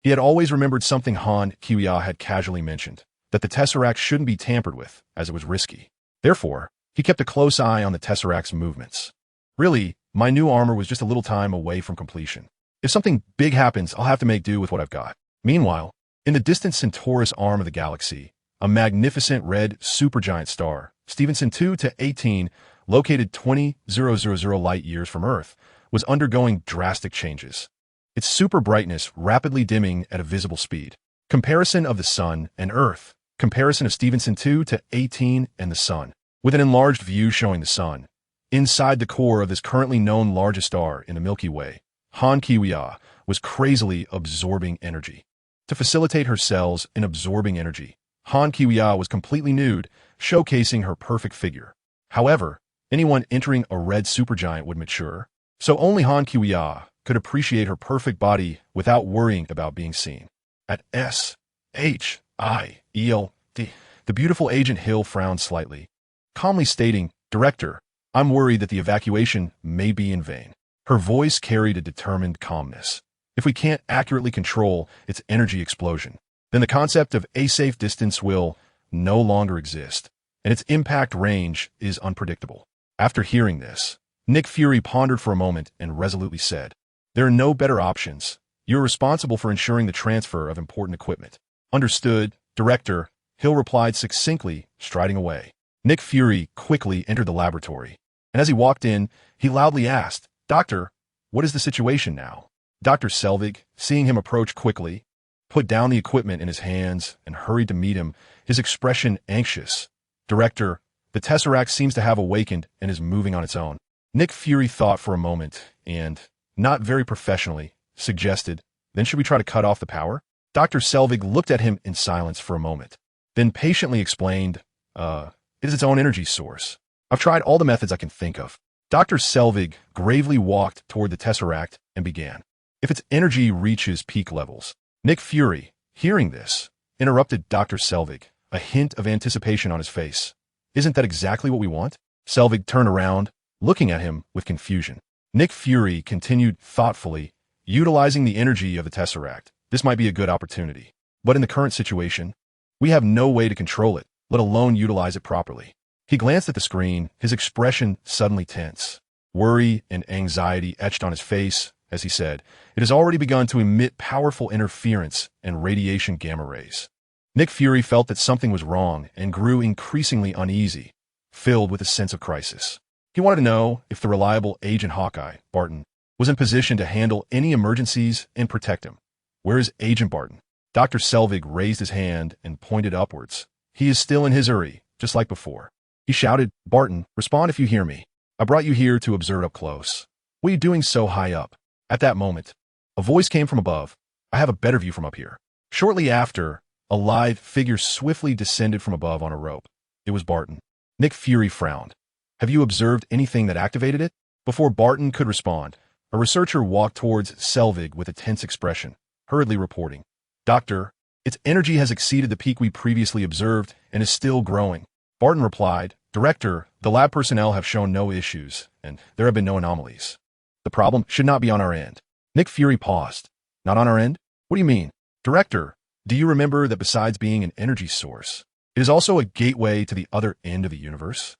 He had always remembered something Han Kiwia had casually mentioned, that the Tesseract shouldn't be tampered with, as it was risky. Therefore, he kept a close eye on the Tesseract's movements. "Really, my new armor was just a little time away from completion. If something big happens, I'll have to make do with what I've got." Meanwhile, in the distant Centaurus arm of the galaxy, a magnificent red supergiant star, Stevenson 2 to 18, located 20,000 light-years from Earth, was undergoing drastic changes. Its super brightness rapidly dimming at a visible speed. Comparison of the Sun and Earth. Comparison of Stevenson 2 to 18 and the Sun. With an enlarged view showing the Sun. Inside the core of this currently known largest star in the Milky Way, Han Kiwia was crazily absorbing energy. To facilitate her cells in absorbing energy, Han Kiwia was completely nude, showcasing her perfect figure. However, anyone entering a red supergiant would mature, so only Han Kiwia could appreciate her perfect body without worrying about being seen. At SHIELD, the beautiful Agent Hill frowned slightly, calmly stating, "Director, I'm worried that the evacuation may be in vain." Her voice carried a determined calmness. "If we can't accurately control its energy explosion, then the concept of a safe distance will no longer exist, and its impact range is unpredictable." After hearing this, Nick Fury pondered for a moment and resolutely said, "There are no better options. You're responsible for ensuring the transfer of important equipment." "Understood, Director," Hill replied succinctly, striding away. Nick Fury quickly entered the laboratory, and as he walked in, he loudly asked, "Doctor, what is the situation now?" Dr. Selvig, seeing him approach quickly, put down the equipment in his hands and hurried to meet him, his expression anxious. "Director, the Tesseract seems to have awakened and is moving on its own." Nick Fury thought for a moment and, not very professionally, suggested, "Then should we try to cut off the power?" Dr. Selvig looked at him in silence for a moment, then patiently explained, It is its own energy source. I've tried all the methods I can think of." Dr. Selvig gravely walked toward the Tesseract and began. "If its energy reaches peak levels." Nick Fury, hearing this, interrupted Dr. Selvig, a hint of anticipation on his face. "Isn't that exactly what we want?" Selvig turned around, looking at him with confusion. Nick Fury continued thoughtfully, "Utilizing the energy of the Tesseract, this might be a good opportunity. But in the current situation, we have no way to control it, let alone utilize it properly." He glanced at the screen, his expression suddenly tense. Worry and anxiety etched on his face as he said, "It has already begun to emit powerful interference and radiation gamma rays." Nick Fury felt that something was wrong and grew increasingly uneasy, filled with a sense of crisis. He wanted to know if the reliable Agent Hawkeye, Barton, was in position to handle any emergencies and protect him. "Where is Agent Barton?" Dr. Selvig raised his hand and pointed upwards. "He is still in his Uri, just like before." He shouted, "Barton, respond if you hear me. I brought you here to observe up close. What are you doing so high up?" At that moment, a voice came from above. "I have a better view from up here." Shortly after, A lithe figure swiftly descended from above on a rope. It was Barton. Nick Fury frowned. Have you observed anything that activated it? Before Barton could respond, a researcher walked towards Selvig with a tense expression, hurriedly reporting, Doctor, its energy has exceeded the peak we previously observed and is still growing. Barton replied, Director, the lab personnel have shown no issues, and there have been no anomalies. The problem should not be on our end. Nick Fury paused. Not on our end? What do you mean? Director, do you remember that besides being an energy source, it is also a gateway to the other end of the universe?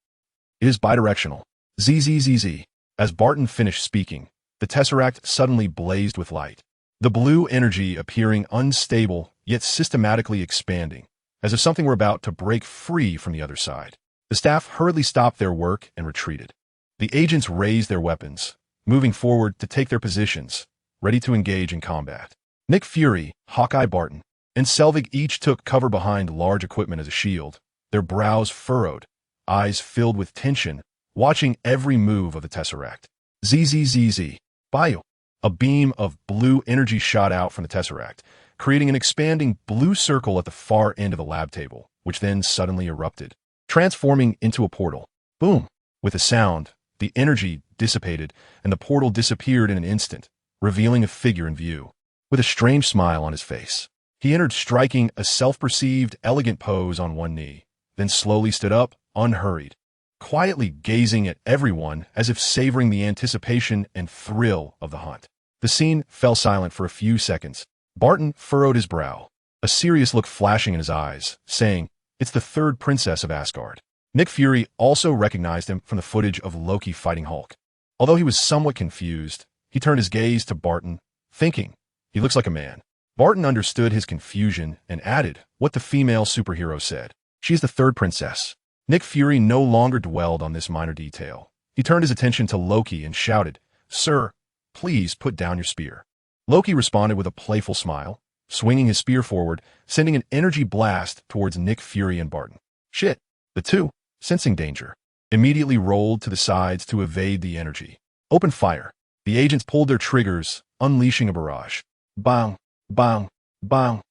It is bidirectional. ZZZZ. As Barton finished speaking, the Tesseract suddenly blazed with light. The blue energy appearing unstable, yet systematically expanding, as if something were about to break free from the other side. The staff hurriedly stopped their work and retreated. The agents raised their weapons, moving forward to take their positions, ready to engage in combat. Nick Fury, Hawkeye Barton, and Selvig each took cover behind large equipment as a shield, their brows furrowed, eyes filled with tension, watching every move of the Tesseract. ZZZZ. Bio. A beam of blue energy shot out from the Tesseract, creating an expanding blue circle at the far end of the lab table, which then suddenly erupted, transforming into a portal. Boom! With a sound, the energy dissipated, and the portal disappeared in an instant, revealing a figure in view. With a strange smile on his face, he entered, striking a self-perceived, elegant pose on one knee, then slowly stood up, unhurried, quietly gazing at everyone as if savoring the anticipation and thrill of the hunt. The scene fell silent for a few seconds. Barton furrowed his brow, a serious look flashing in his eyes, saying, It's the third princess of Asgard. Nick Fury also recognized him from the footage of Loki fighting Hulk. Although he was somewhat confused, he turned his gaze to Barton, thinking, He looks like a man. Barton understood his confusion and added what the female superhero said. She is the third princess. Nick Fury no longer dwelled on this minor detail. He turned his attention to Loki and shouted, Sir, please put down your spear. Loki responded with a playful smile, swinging his spear forward, sending an energy blast towards Nick Fury and Barton. Shit. The two, sensing danger, immediately rolled to the sides to evade the energy. Open fire. The agents pulled their triggers, unleashing a barrage. Bang, bang, bang.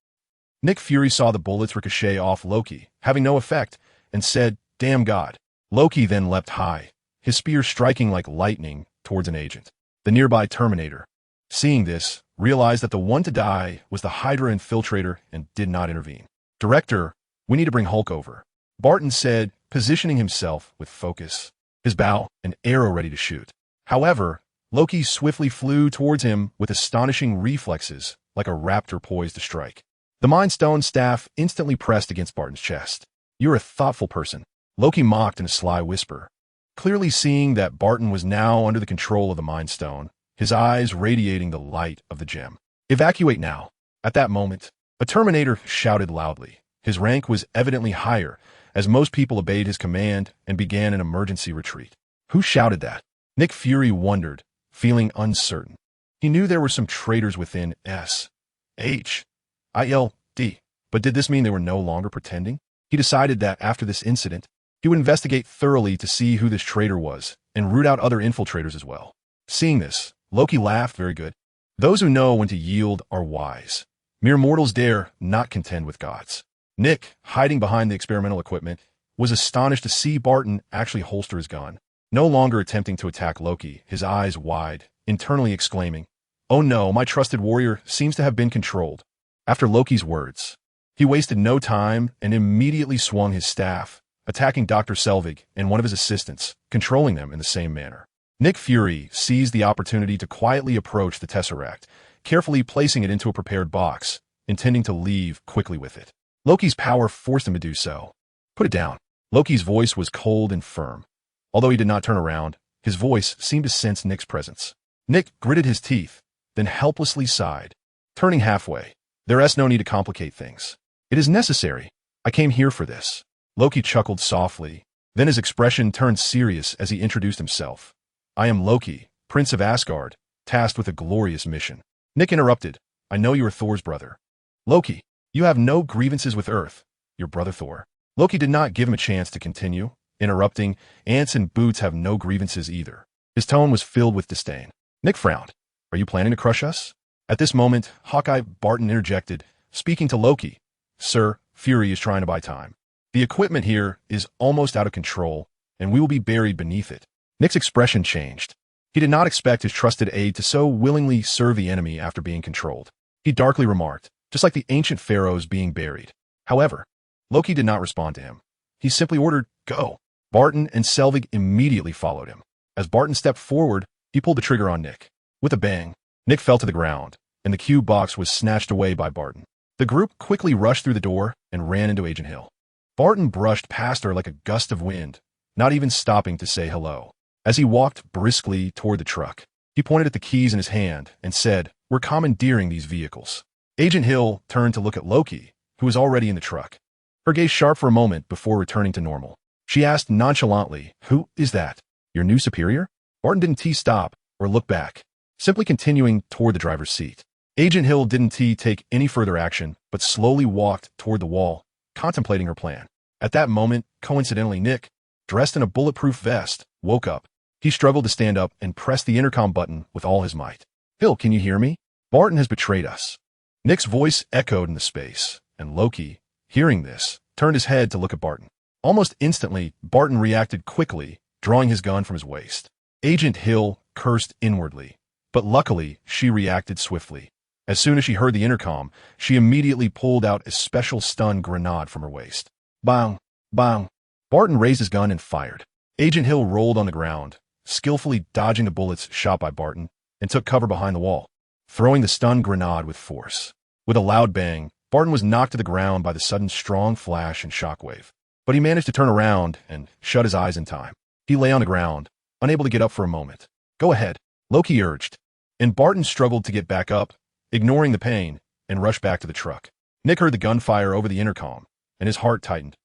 Nick Fury saw the bullets ricochet off Loki, having no effect, and said, Damn God. Loki then leapt high, his spear striking like lightning towards an agent. The nearby Terminator, seeing this, realized that the one to die was the Hydra infiltrator and did not intervene. Director, we need to bring Hulk over. Barton said, positioning himself with focus, his bow an arrow ready to shoot. However, Loki swiftly flew towards him with astonishing reflexes, like a raptor poised to strike. The Mind Stone staff instantly pressed against Barton's chest. You're a thoughtful person, Loki mocked in a sly whisper. Clearly seeing that Barton was now under the control of the Mind Stone, his eyes radiating the light of the gem. Evacuate now. At that moment, a Terminator shouted loudly. His rank was evidently higher, as most people obeyed his command and began an emergency retreat. Who shouted that? Nick Fury wondered, feeling uncertain. He knew there were some traitors within S.H.I.L.D., but did this mean they were no longer pretending? He decided that after this incident, he would investigate thoroughly to see who this traitor was and root out other infiltrators as well. Seeing this, Loki laughed. Very good. Those who know when to yield are wise. Mere mortals dare not contend with gods. Nick, hiding behind the experimental equipment, was astonished to see Barton actually holster his gun, no longer attempting to attack Loki, his eyes wide, internally exclaiming, Oh no, my trusted warrior seems to have been controlled. After Loki's words, he wasted no time and immediately swung his staff, attacking Dr. Selvig and one of his assistants, controlling them in the same manner. Nick Fury seized the opportunity to quietly approach the Tesseract, carefully placing it into a prepared box, intending to leave quickly with it. Loki's power forced him to do so. Put it down. Loki's voice was cold and firm. Although he did not turn around, his voice seemed to sense Nick's presence. Nick gritted his teeth, then helplessly sighed. Turning halfway, there's no need to complicate things. It is necessary. I came here for this. Loki chuckled softly. Then his expression turned serious as he introduced himself. I am Loki, Prince of Asgard, tasked with a glorious mission. Nick interrupted. I know you are Thor's brother. Loki, you have no grievances with Earth, your brother Thor. Loki did not give him a chance to continue, interrupting, Ants and Boots have no grievances either. His tone was filled with disdain. Nick frowned. Are you planning to crush us? At this moment, Hawkeye Barton interjected, speaking to Loki. Sir, Fury is trying to buy time. The equipment here is almost out of control, and we will be buried beneath it. Nick's expression changed. He did not expect his trusted aide to so willingly serve the enemy after being controlled. He darkly remarked, just like the ancient pharaohs being buried. However, Loki did not respond to him. He simply ordered, "Go." Barton and Selvig immediately followed him. As Barton stepped forward, he pulled the trigger on Nick. With a bang, Nick fell to the ground, and the cube box was snatched away by Barton. The group quickly rushed through the door and ran into Agent Hill. Barton brushed past her like a gust of wind, not even stopping to say hello. As he walked briskly toward the truck, he pointed at the keys in his hand and said, "We're commandeering these vehicles." Agent Hill turned to look at Loki, who was already in the truck. Her gaze sharp for a moment before returning to normal. She asked nonchalantly, "Who is that? Your new superior?" Barton didn't stop or look back, simply continuing toward the driver's seat. Agent Hill didn't take any further action, but slowly walked toward the wall, contemplating her plan. At that moment, coincidentally, Nick, dressed in a bulletproof vest, woke up. He struggled to stand up and pressed the intercom button with all his might. "Hill, can you hear me? Barton has betrayed us." Nick's voice echoed in the space, and Loki, hearing this, turned his head to look at Barton. Almost instantly, Barton reacted quickly, drawing his gun from his waist. Agent Hill cursed inwardly, but luckily, she reacted swiftly. As soon as she heard the intercom, she immediately pulled out a special stun grenade from her waist. Bang! Bang! Barton raised his gun and fired. Agent Hill rolled on the ground, skillfully dodging the bullets shot by Barton, and took cover behind the wall, throwing the stun grenade with force. With a loud bang, Barton was knocked to the ground by the sudden strong flash and shockwave. But he managed to turn around and shut his eyes in time. He lay on the ground, unable to get up for a moment. "Go ahead," Loki urged, and Barton struggled to get back up, ignoring the pain, and rushed back to the truck. Nick heard the gunfire over the intercom, and his heart tightened.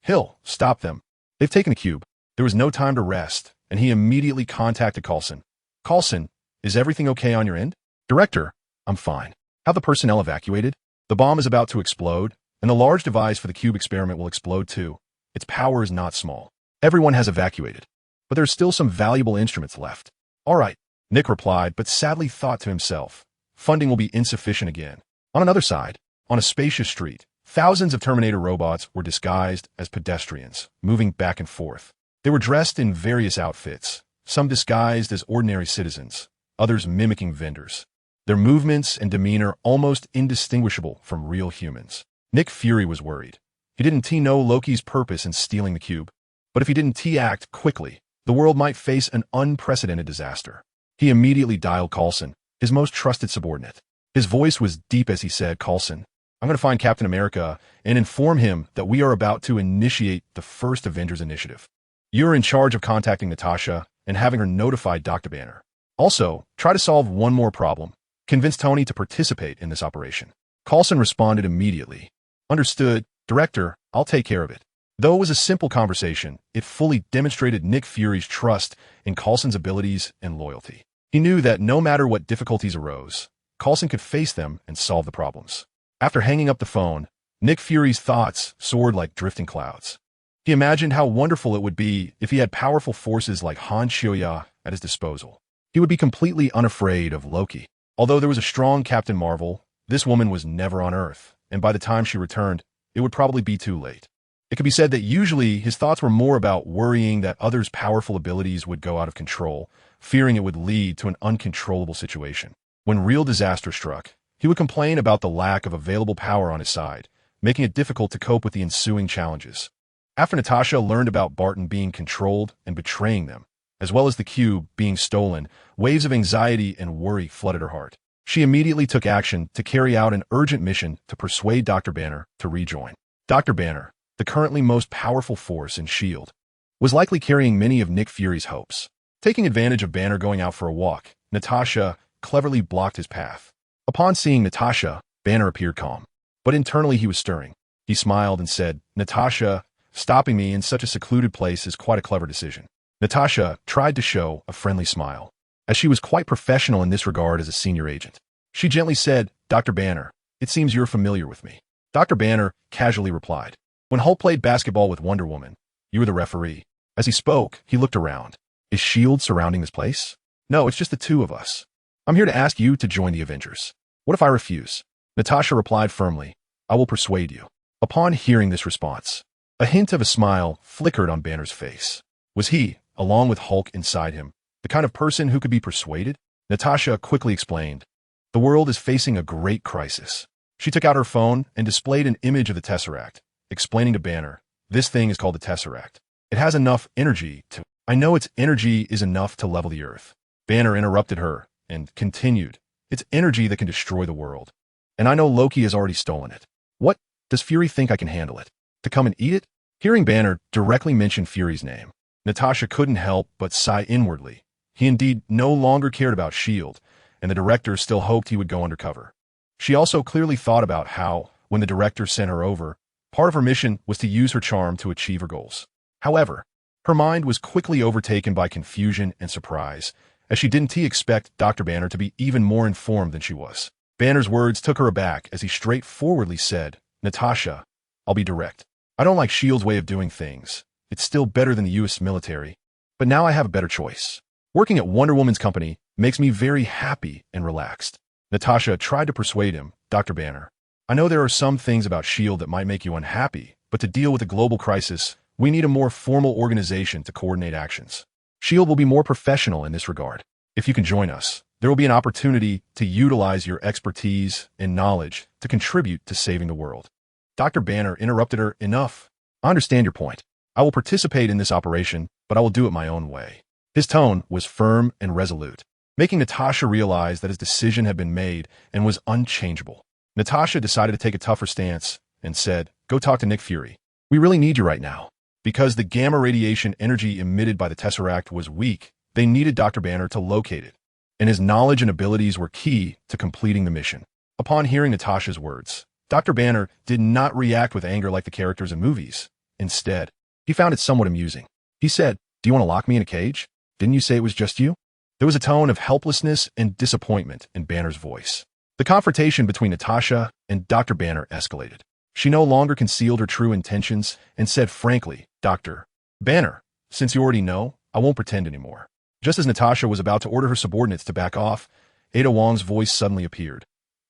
"Hill, stop them. They've taken the cube." There was no time to rest, and he immediately contacted Coulson. "Coulson, is everything okay on your end?" "Director, I'm fine. Have the personnel evacuated? The bomb is about to explode, and the large device for the cube experiment will explode too. Its power is not small. Everyone has evacuated, but there's still some valuable instruments left." "All right," Nick replied, but sadly thought to himself, funding will be insufficient again. On another side, on a spacious street, thousands of Terminator robots were disguised as pedestrians, moving back and forth. They were dressed in various outfits, some disguised as ordinary citizens, others mimicking vendors. Their movements and demeanor almost indistinguishable from real humans. Nick Fury was worried. He didn't know Loki's purpose in stealing the cube, but if he didn't act quickly, the world might face an unprecedented disaster. He immediately dialed Coulson, his most trusted subordinate. His voice was deep as he said, "Coulson, I'm going to find Captain America and inform him that we are about to initiate the first Avengers initiative. You're in charge of contacting Natasha and having her notify Dr. Banner. Also, try to solve one more problem. Convince Tony to participate in this operation." Coulson responded immediately. "Understood, Director, I'll take care of it." Though it was a simple conversation, it fully demonstrated Nick Fury's trust in Coulson's abilities and loyalty. He knew that no matter what difficulties arose, Coulson could face them and solve the problems. After hanging up the phone, Nick Fury's thoughts soared like drifting clouds. He imagined how wonderful it would be if he had powerful forces like Han Shioya at his disposal. He would be completely unafraid of Loki. Although there was a strong Captain Marvel, this woman was never on Earth, and by the time she returned, it would probably be too late. It could be said that usually his thoughts were more about worrying that others' powerful abilities would go out of control, fearing it would lead to an uncontrollable situation. When real disaster struck, he would complain about the lack of available power on his side, making it difficult to cope with the ensuing challenges. After Natasha learned about Barton being controlled and betraying them, as well as the cube being stolen, waves of anxiety and worry flooded her heart. She immediately took action to carry out an urgent mission to persuade Dr. Banner to rejoin. Dr. Banner, the currently most powerful force in S.H.I.E.L.D., was likely carrying many of Nick Fury's hopes. Taking advantage of Banner going out for a walk, Natasha cleverly blocked his path. Upon seeing Natasha, Banner appeared calm, but internally he was stirring. He smiled and said, "Natasha, stopping me in such a secluded place is quite a clever decision." Natasha tried to show a friendly smile, as she was quite professional in this regard as a senior agent. She gently said, "Dr. Banner, it seems you're familiar with me." Dr. Banner casually replied, "When Hulk played basketball with Wonder Woman, you were the referee." As he spoke, he looked around. "Is S.H.I.E.L.D. surrounding this place?" "No, it's just the two of us. I'm here to ask you to join the Avengers." "What if I refuse?" Natasha replied firmly, "I will persuade you." Upon hearing this response, a hint of a smile flickered on Banner's face. Was he, along with Hulk inside him, the kind of person who could be persuaded? Natasha quickly explained. The world is facing a great crisis. She took out her phone and displayed an image of the Tesseract, explaining to Banner, this thing is called the Tesseract. It has enough energy to... I know its energy is enough to level the Earth. Banner interrupted her and continued, it's energy that can destroy the world. And I know Loki has already stolen it. What? Does Fury think I can handle it? To come and eat it? Hearing Banner directly mention Fury's name, Natasha couldn't help but sigh inwardly. He indeed no longer cared about S.H.I.E.L.D., and the director still hoped he would go undercover. She also clearly thought about how, when the director sent her over, part of her mission was to use her charm to achieve her goals. However, her mind was quickly overtaken by confusion and surprise, as she didn't expect Dr. Banner to be even more informed than she was. Banner's words took her aback as he straightforwardly said, Natasha, I'll be direct. I don't like S.H.I.E.L.D.'s way of doing things. It's still better than the U.S. military. But now I have a better choice. Working at Wonder Woman's company makes me very happy and relaxed. Natasha tried to persuade him, Dr. Banner. I know there are some things about S.H.I.E.L.D. that might make you unhappy, but to deal with a global crisis, we need a more formal organization to coordinate actions. S.H.I.E.L.D. will be more professional in this regard. If you can join us, there will be an opportunity to utilize your expertise and knowledge to contribute to saving the world. Dr. Banner interrupted her, enough. I understand your point. I will participate in this operation, but I will do it my own way. His tone was firm and resolute, making Natasha realize that his decision had been made and was unchangeable. Natasha decided to take a tougher stance and said, go talk to Nick Fury. We really need you right now. Because the gamma radiation energy emitted by the Tesseract was weak, they needed Dr. Banner to locate it, and his knowledge and abilities were key to completing the mission. Upon hearing Natasha's words, Dr. Banner did not react with anger like the characters in movies. Instead, he found it somewhat amusing. He said, do you want to lock me in a cage? Didn't you say it was just you? There was a tone of helplessness and disappointment in Banner's voice. The confrontation between Natasha and Dr. Banner escalated. She no longer concealed her true intentions and said frankly, Dr. Banner, since you already know, I won't pretend anymore. Just as Natasha was about to order her subordinates to back off, Ada Wong's voice suddenly appeared.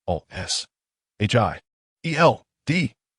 All S-H-I-E-L-D.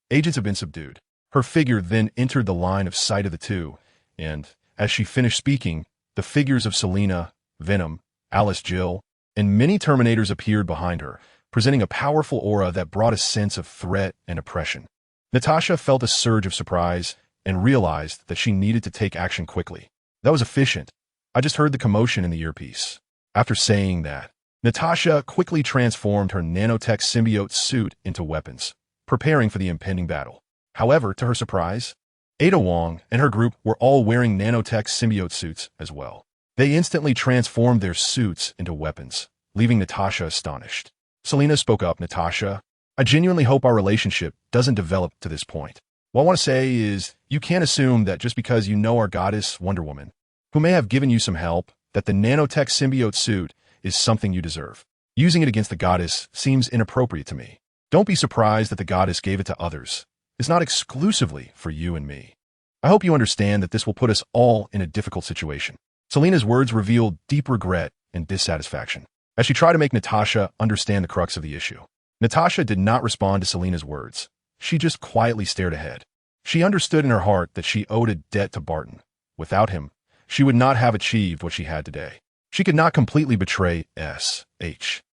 Agents have been subdued. Her figure then entered the line of sight of the two, and, as she finished speaking, the figures of Selina, Venom, Alice Jill, and many Terminators appeared behind her, presenting a powerful aura that brought a sense of threat and oppression. Natasha felt a surge of surprise and realized that she needed to take action quickly. That was efficient. I just heard the commotion in the earpiece. After saying that, Natasha quickly transformed her nanotech symbiote suit into weapons, preparing for the impending battle. However, to her surprise, Ada Wong and her group were all wearing nanotech symbiote suits as well. They instantly transformed their suits into weapons, leaving Natasha astonished. Selina spoke up, Natasha, I genuinely hope our relationship doesn't develop to this point. What I want to say is, you can't assume that just because you know our goddess, Wonder Woman, who may have given you some help, that the nanotech symbiote suit is something you deserve. Using it against the goddess seems inappropriate to me. Don't be surprised that the goddess gave it to others. It's not exclusively for you and me. I hope you understand that this will put us all in a difficult situation. Selina's words revealed deep regret and dissatisfaction, as she tried to make Natasha understand the crux of the issue. Natasha did not respond to Selina's words. She just quietly stared ahead. She understood in her heart that she owed a debt to Barton. Without him, she would not have achieved what she had today. She could not completely betray S.H.I.E.L.D.,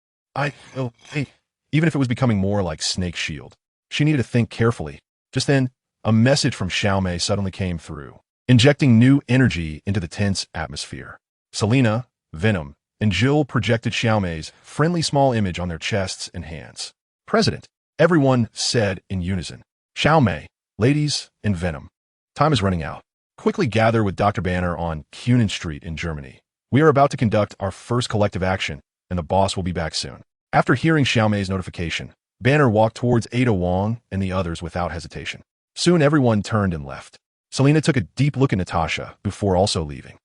even if it was becoming more like Snake Shield. She needed to think carefully. Just then, a message from Xiaomei suddenly came through, injecting new energy into the tense atmosphere. Selina, Venom, and Jill projected Xiaomei's friendly small image on their chests and hands. President, everyone said in unison. Xiaomei, ladies, and Venom. Time is running out. Quickly gather with Dr. Banner on Cunin Street in Germany. We are about to conduct our first collective action, and the boss will be back soon. After hearing Xiaomei's notification, Banner walked towards Ada Wong and the others without hesitation. Soon everyone turned and left. Selina took a deep look at Natasha before also leaving.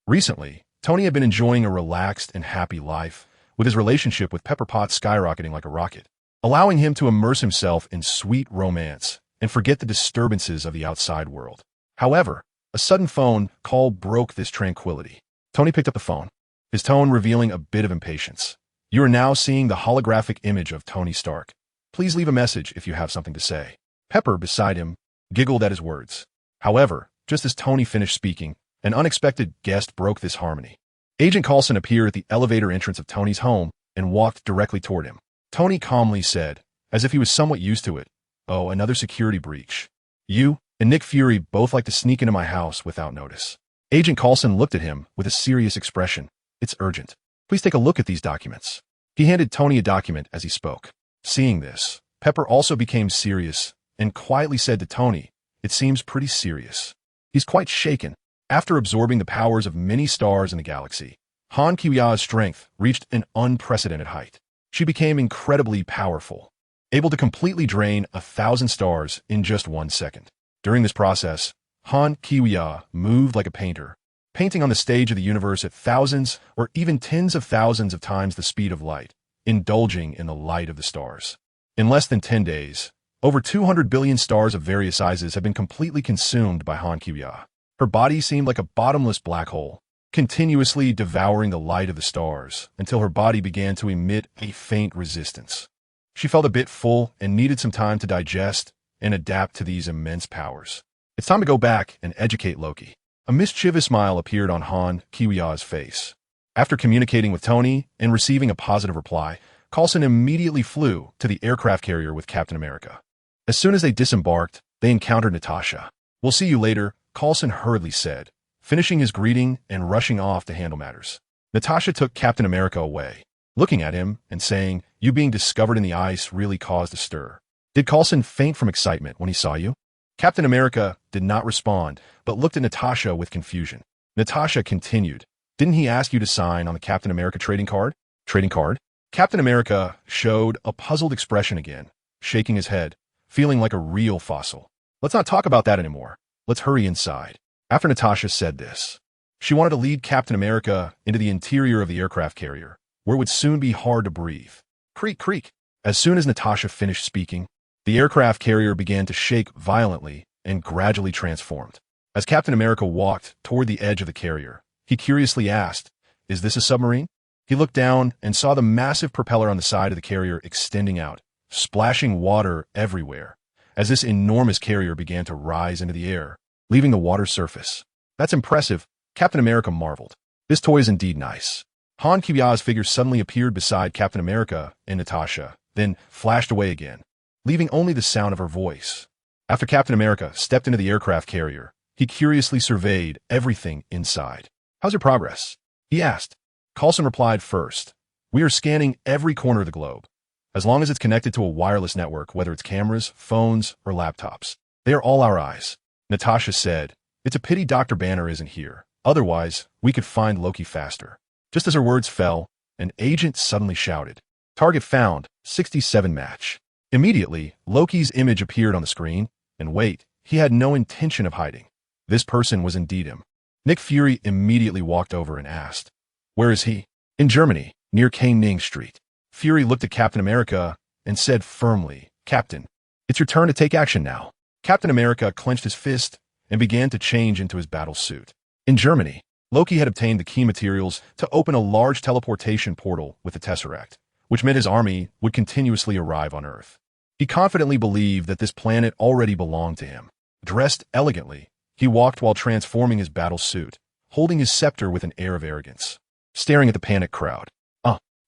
Recently, Tony had been enjoying a relaxed and happy life, with his relationship with Pepper Potts skyrocketing like a rocket, allowing him to immerse himself in sweet romance and forget the disturbances of the outside world. However, a sudden phone call broke this tranquility. Tony picked up the phone, his tone revealing a bit of impatience. You are now seeing the holographic image of Tony Stark. Please leave a message if you have something to say. Pepper, beside him, giggled at his words. However, just as Tony finished speaking, an unexpected guest broke this harmony. Agent Coulson appeared at the elevator entrance of Tony's home and walked directly toward him. Tony calmly said, as if he was somewhat used to it, "Oh, another security breach. You and Nick Fury both like to sneak into my house without notice." Agent Coulson looked at him with a serious expression. "It's urgent. Please take a look at these documents." He handed Tony a document as he spoke. Seeing this, Pepper also became serious and quietly said to Tony, "It seems pretty serious." He's quite shaken. After absorbing the powers of many stars in the galaxy, Han Kiwia's strength reached an unprecedented height. She became incredibly powerful, able to completely drain 1,000 stars in just 1 second. During this process, Han Kiwia moved like a painter, painting on the stage of the universe at thousands or even tens of thousands of times the speed of light, indulging in the light of the stars. In less than 10 days, over 200 billion stars of various sizes have been completely consumed by Han Kiwia. Her body seemed like a bottomless black hole, continuously devouring the light of the stars until her body began to emit a faint resistance. She felt a bit full and needed some time to digest and adapt to these immense powers. It's time to go back and educate Loki. A mischievous smile appeared on Han Kiwia's face. After communicating with Tony and receiving a positive reply, Coulson immediately flew to the aircraft carrier with Captain America. As soon as they disembarked, they encountered Natasha. "We'll see you later," Coulson hurriedly said, finishing his greeting and rushing off to handle matters. Natasha took Captain America away, looking at him and saying, "You being discovered in the ice really caused a stir. Did Coulson faint from excitement when he saw you?" Captain America did not respond, but looked at Natasha with confusion. Natasha continued, "Didn't he ask you to sign on the Captain America trading card?" "Trading card?" Captain America showed a puzzled expression again, shaking his head, feeling like a real fossil. "Let's not talk about that anymore. Let's hurry inside." After Natasha said this, she wanted to lead Captain America into the interior of the aircraft carrier, where it would soon be hard to breathe. Creak, creak. As soon as Natasha finished speaking, the aircraft carrier began to shake violently and gradually transformed. As Captain America walked toward the edge of the carrier, he curiously asked, "Is this a submarine?" He looked down and saw the massive propeller on the side of the carrier extending out, splashing water everywhere, as this enormous carrier began to rise into the air, leaving the water's surface. "That's impressive," Captain America marveled. "This toy is indeed nice." Han Kiwia's figure suddenly appeared beside Captain America and Natasha, then flashed away again, leaving only the sound of her voice. After Captain America stepped into the aircraft carrier, he curiously surveyed everything inside. "How's your progress?" he asked. Coulson replied first, "We are scanning every corner of the globe. As long as it's connected to a wireless network, whether it's cameras, phones, or laptops, they are all our eyes." Natasha said, "It's a pity Dr. Banner isn't here. Otherwise, we could find Loki faster." Just as her words fell, an agent suddenly shouted, "Target found, 67 match." Immediately, Loki's image appeared on the screen, and wait, he had no intention of hiding. This person was indeed him. Nick Fury immediately walked over and asked, "Where is he?" "In Germany, near Kaning Street." Fury looked at Captain America and said firmly, "Captain, it's your turn to take action now." Captain America clenched his fist and began to change into his battle suit. In Germany, Loki had obtained the key materials to open a large teleportation portal with the Tesseract, which meant his army would continuously arrive on Earth. He confidently believed that this planet already belonged to him. Dressed elegantly, he walked while transforming his battle suit, holding his scepter with an air of arrogance, staring at the panicked crowd.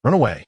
Run away.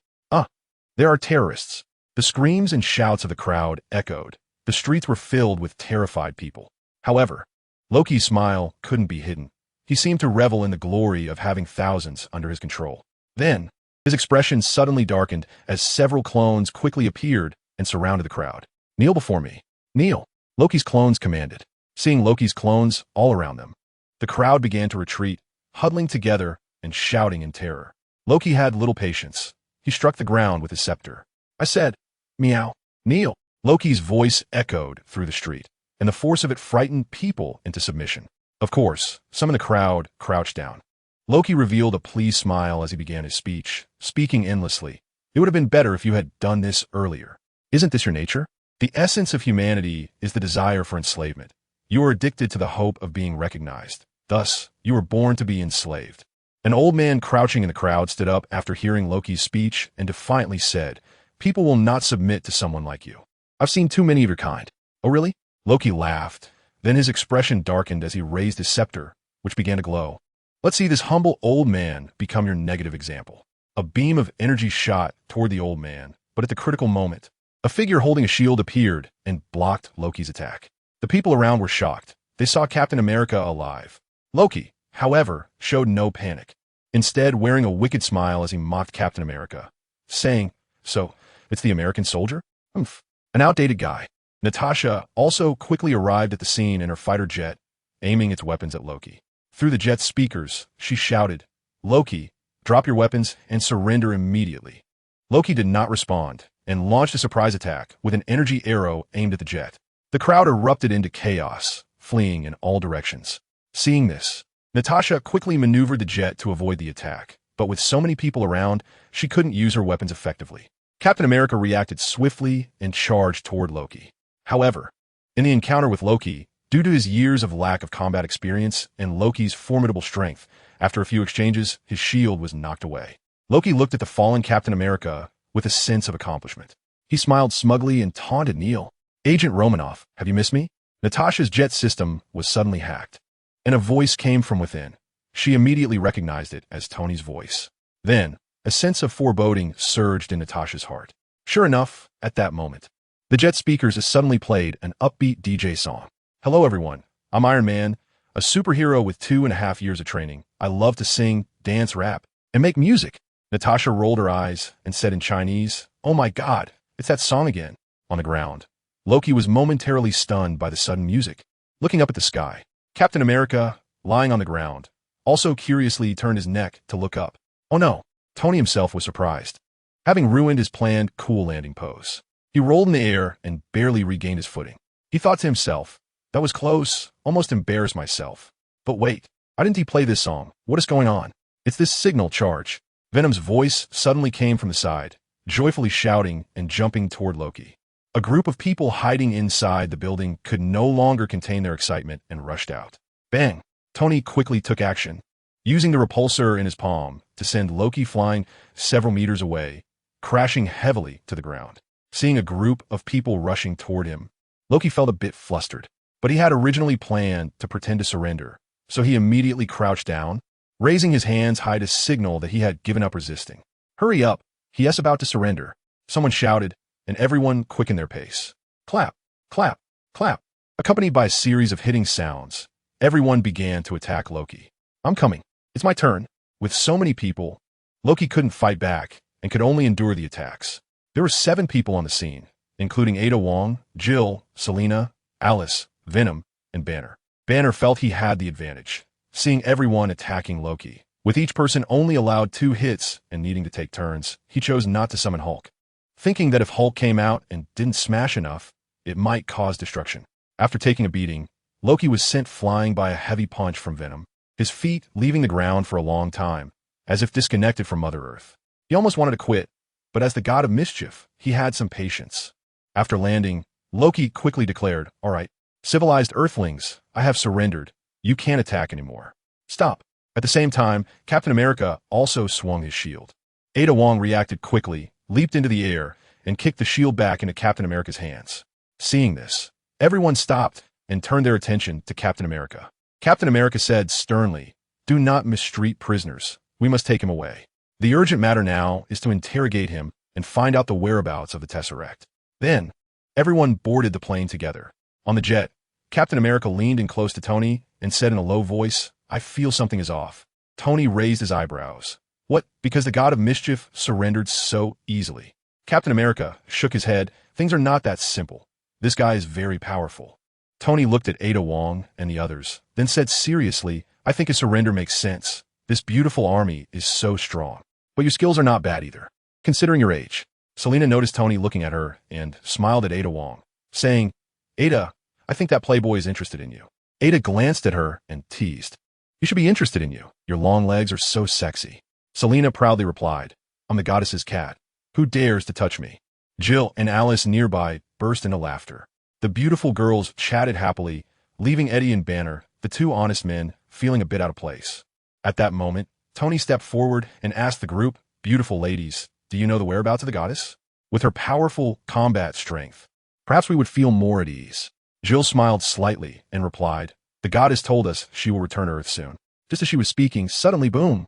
There are terrorists." The screams and shouts of the crowd echoed. The streets were filled with terrified people. However, Loki's smile couldn't be hidden. He seemed to revel in the glory of having thousands under his control. Then, his expression suddenly darkened as several clones quickly appeared and surrounded the crowd. "Kneel before me. Kneel," Loki's clones commanded. Seeing Loki's clones all around them, the crowd began to retreat, huddling together and shouting in terror. Loki had little patience. He struck the ground with his scepter. "I said, meow, kneel." Loki's voice echoed through the street, and the force of it frightened people into submission. Of course, some in the crowd crouched down. Loki revealed a pleased smile as he began his speech, speaking endlessly. "It would have been better if you had done this earlier. Isn't this your nature? The essence of humanity is the desire for enslavement. You are addicted to the hope of being recognized. Thus, you were born to be enslaved." An old man crouching in the crowd stood up after hearing Loki's speech and defiantly said, "People will not submit to someone like you. I've seen too many of your kind." Oh really? Loki laughed. Then his expression darkened as he raised his scepter, which began to glow. Let's see this humble old man become your negative example. A beam of energy shot toward the old man, but at the critical moment, a figure holding a shield appeared and blocked Loki's attack. The people around were shocked. They saw Captain America alive. Loki, however, showed no panic, instead wearing a wicked smile as he mocked Captain America, saying, "So, it's the American soldier? Humph, an outdated guy." Natasha also quickly arrived at the scene in her fighter jet, aiming its weapons at Loki. Through the jet's speakers, she shouted, "Loki, drop your weapons and surrender immediately." Loki did not respond and launched a surprise attack with an energy arrow aimed at the jet. The crowd erupted into chaos, fleeing in all directions. Seeing this, Natasha quickly maneuvered the jet to avoid the attack, but with so many people around, she couldn't use her weapons effectively. Captain America reacted swiftly and charged toward Loki. However, in the encounter with Loki, due to his years of lack of combat experience and Loki's formidable strength, after a few exchanges, his shield was knocked away. Loki looked at the fallen Captain America with a sense of accomplishment. He smiled smugly and taunted Neil. "Agent Romanoff, have you missed me?" Natasha's jet system was suddenly hacked, and a voice came from within. She immediately recognized it as Tony's voice. Then, a sense of foreboding surged in Natasha's heart. Sure enough, at that moment, the jet speakers suddenly played an upbeat DJ song. "Hello everyone, I'm Iron Man, a superhero with 2.5 years of training. I love to sing, dance, rap, and make music." Natasha rolled her eyes and said in Chinese, "Oh my God, it's that song again." On the ground, Loki was momentarily stunned by the sudden music. Looking up at the sky, Captain America, lying on the ground, also curiously turned his neck to look up. Oh no, Tony himself was surprised, having ruined his planned cool landing pose. He rolled in the air and barely regained his footing. He thought to himself, "That was close, almost embarrassed myself. But wait, why didn't he play this song? What is going on? It's this signal charge." Venom's voice suddenly came from the side, joyfully shouting and jumping toward Loki. A group of people hiding inside the building could no longer contain their excitement and rushed out. Bang! Tony quickly took action, using the repulsor in his palm to send Loki flying several meters away, crashing heavily to the ground. Seeing a group of people rushing toward him, Loki felt a bit flustered, but he had originally planned to pretend to surrender, so he immediately crouched down, raising his hands high to signal that he had given up resisting. "Hurry up, he is about to surrender," someone shouted, and everyone quickened their pace. Clap, clap, clap. Accompanied by a series of hitting sounds, everyone began to attack Loki. "I'm coming. It's my turn." With so many people, Loki couldn't fight back and could only endure the attacks. There were 7 people on the scene, including Ada Wong, Jill, Selina, Alice, Venom, and Banner. Banner felt he had the advantage, seeing everyone attacking Loki. With each person only allowed 2 hits and needing to take turns, he chose not to summon Hulk, thinking that if Hulk came out and didn't smash enough, it might cause destruction. After taking a beating, Loki was sent flying by a heavy punch from Venom, his feet leaving the ground for a long time, as if disconnected from Mother Earth. He almost wanted to quit, but as the god of mischief, he had some patience. After landing, Loki quickly declared, "All right, civilized Earthlings, I have surrendered. You can't attack anymore. Stop." At the same time, Captain America also swung his shield. Ada Wong reacted quickly, leaped into the air, and kicked the shield back into Captain America's hands. Seeing this, everyone stopped and turned their attention to Captain America. Captain America said sternly, "Do not mistreat prisoners. We must take him away. The urgent matter now is to interrogate him and find out the whereabouts of the Tesseract." Then, everyone boarded the plane together. On the jet, Captain America leaned in close to Tony and said in a low voice, "I feel something is off." Tony raised his eyebrows. "What, because the god of mischief surrendered so easily?" Captain America shook his head. "Things are not that simple. This guy is very powerful." Tony looked at Ada Wong and the others, then said seriously, "I think his surrender makes sense. This beautiful army is so strong. But your skills are not bad either, considering your age." Selina noticed Tony looking at her and smiled at Ada Wong, saying, "Ada, I think that playboy is interested in you." Ada glanced at her and teased, "He should be interested in you. Your long legs are so sexy." Selina proudly replied, "I'm the goddess's cat. Who dares to touch me?" Jill and Alice nearby burst into laughter. The beautiful girls chatted happily, leaving Eddie and Banner, the 2 honest men, feeling a bit out of place. At that moment, Tony stepped forward and asked the group, "Beautiful ladies, do you know the whereabouts of the goddess? With her powerful combat strength, perhaps we would feel more at ease." Jill smiled slightly and replied, "The goddess told us she will return to Earth soon." Just as she was speaking, suddenly boom!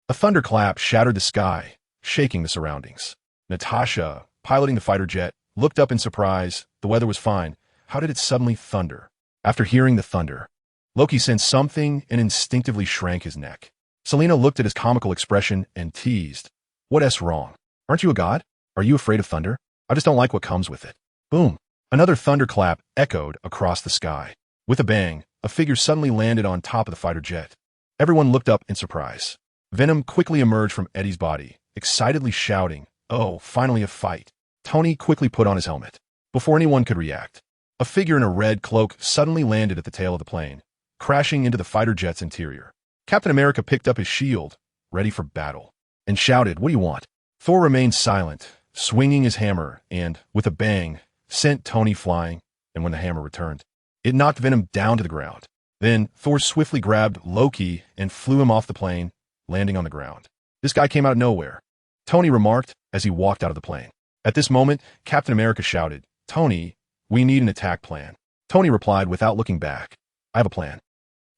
A thunderclap shattered the sky, shaking the surroundings. Natasha, piloting the fighter jet, looked up in surprise. The weather was fine. How did it suddenly thunder? After hearing the thunder, Loki sensed something and instinctively shrank his neck. Selena looked at his comical expression and teased, "What's wrong? Aren't you a god? Are you afraid of thunder? I just don't like what comes with it." Boom! Another thunderclap echoed across the sky. With a bang, a figure suddenly landed on top of the fighter jet. Everyone looked up in surprise. Venom quickly emerged from Eddie's body, excitedly shouting, "Oh, finally a fight." Tony quickly put on his helmet. Before anyone could react, a figure in a red cloak suddenly landed at the tail of the plane, crashing into the fighter jet's interior. Captain America picked up his shield, ready for battle, and shouted, "What do you want?" Thor remained silent, swinging his hammer, and, with a bang, sent Tony flying, and when the hammer returned, it knocked Venom down to the ground. Then, Thor swiftly grabbed Loki and flew him off the plane, landing on the ground. "This guy came out of nowhere," Tony remarked as he walked out of the plane. At this moment, Captain America shouted, "Tony, we need an attack plan." Tony replied without looking back, "I have a plan.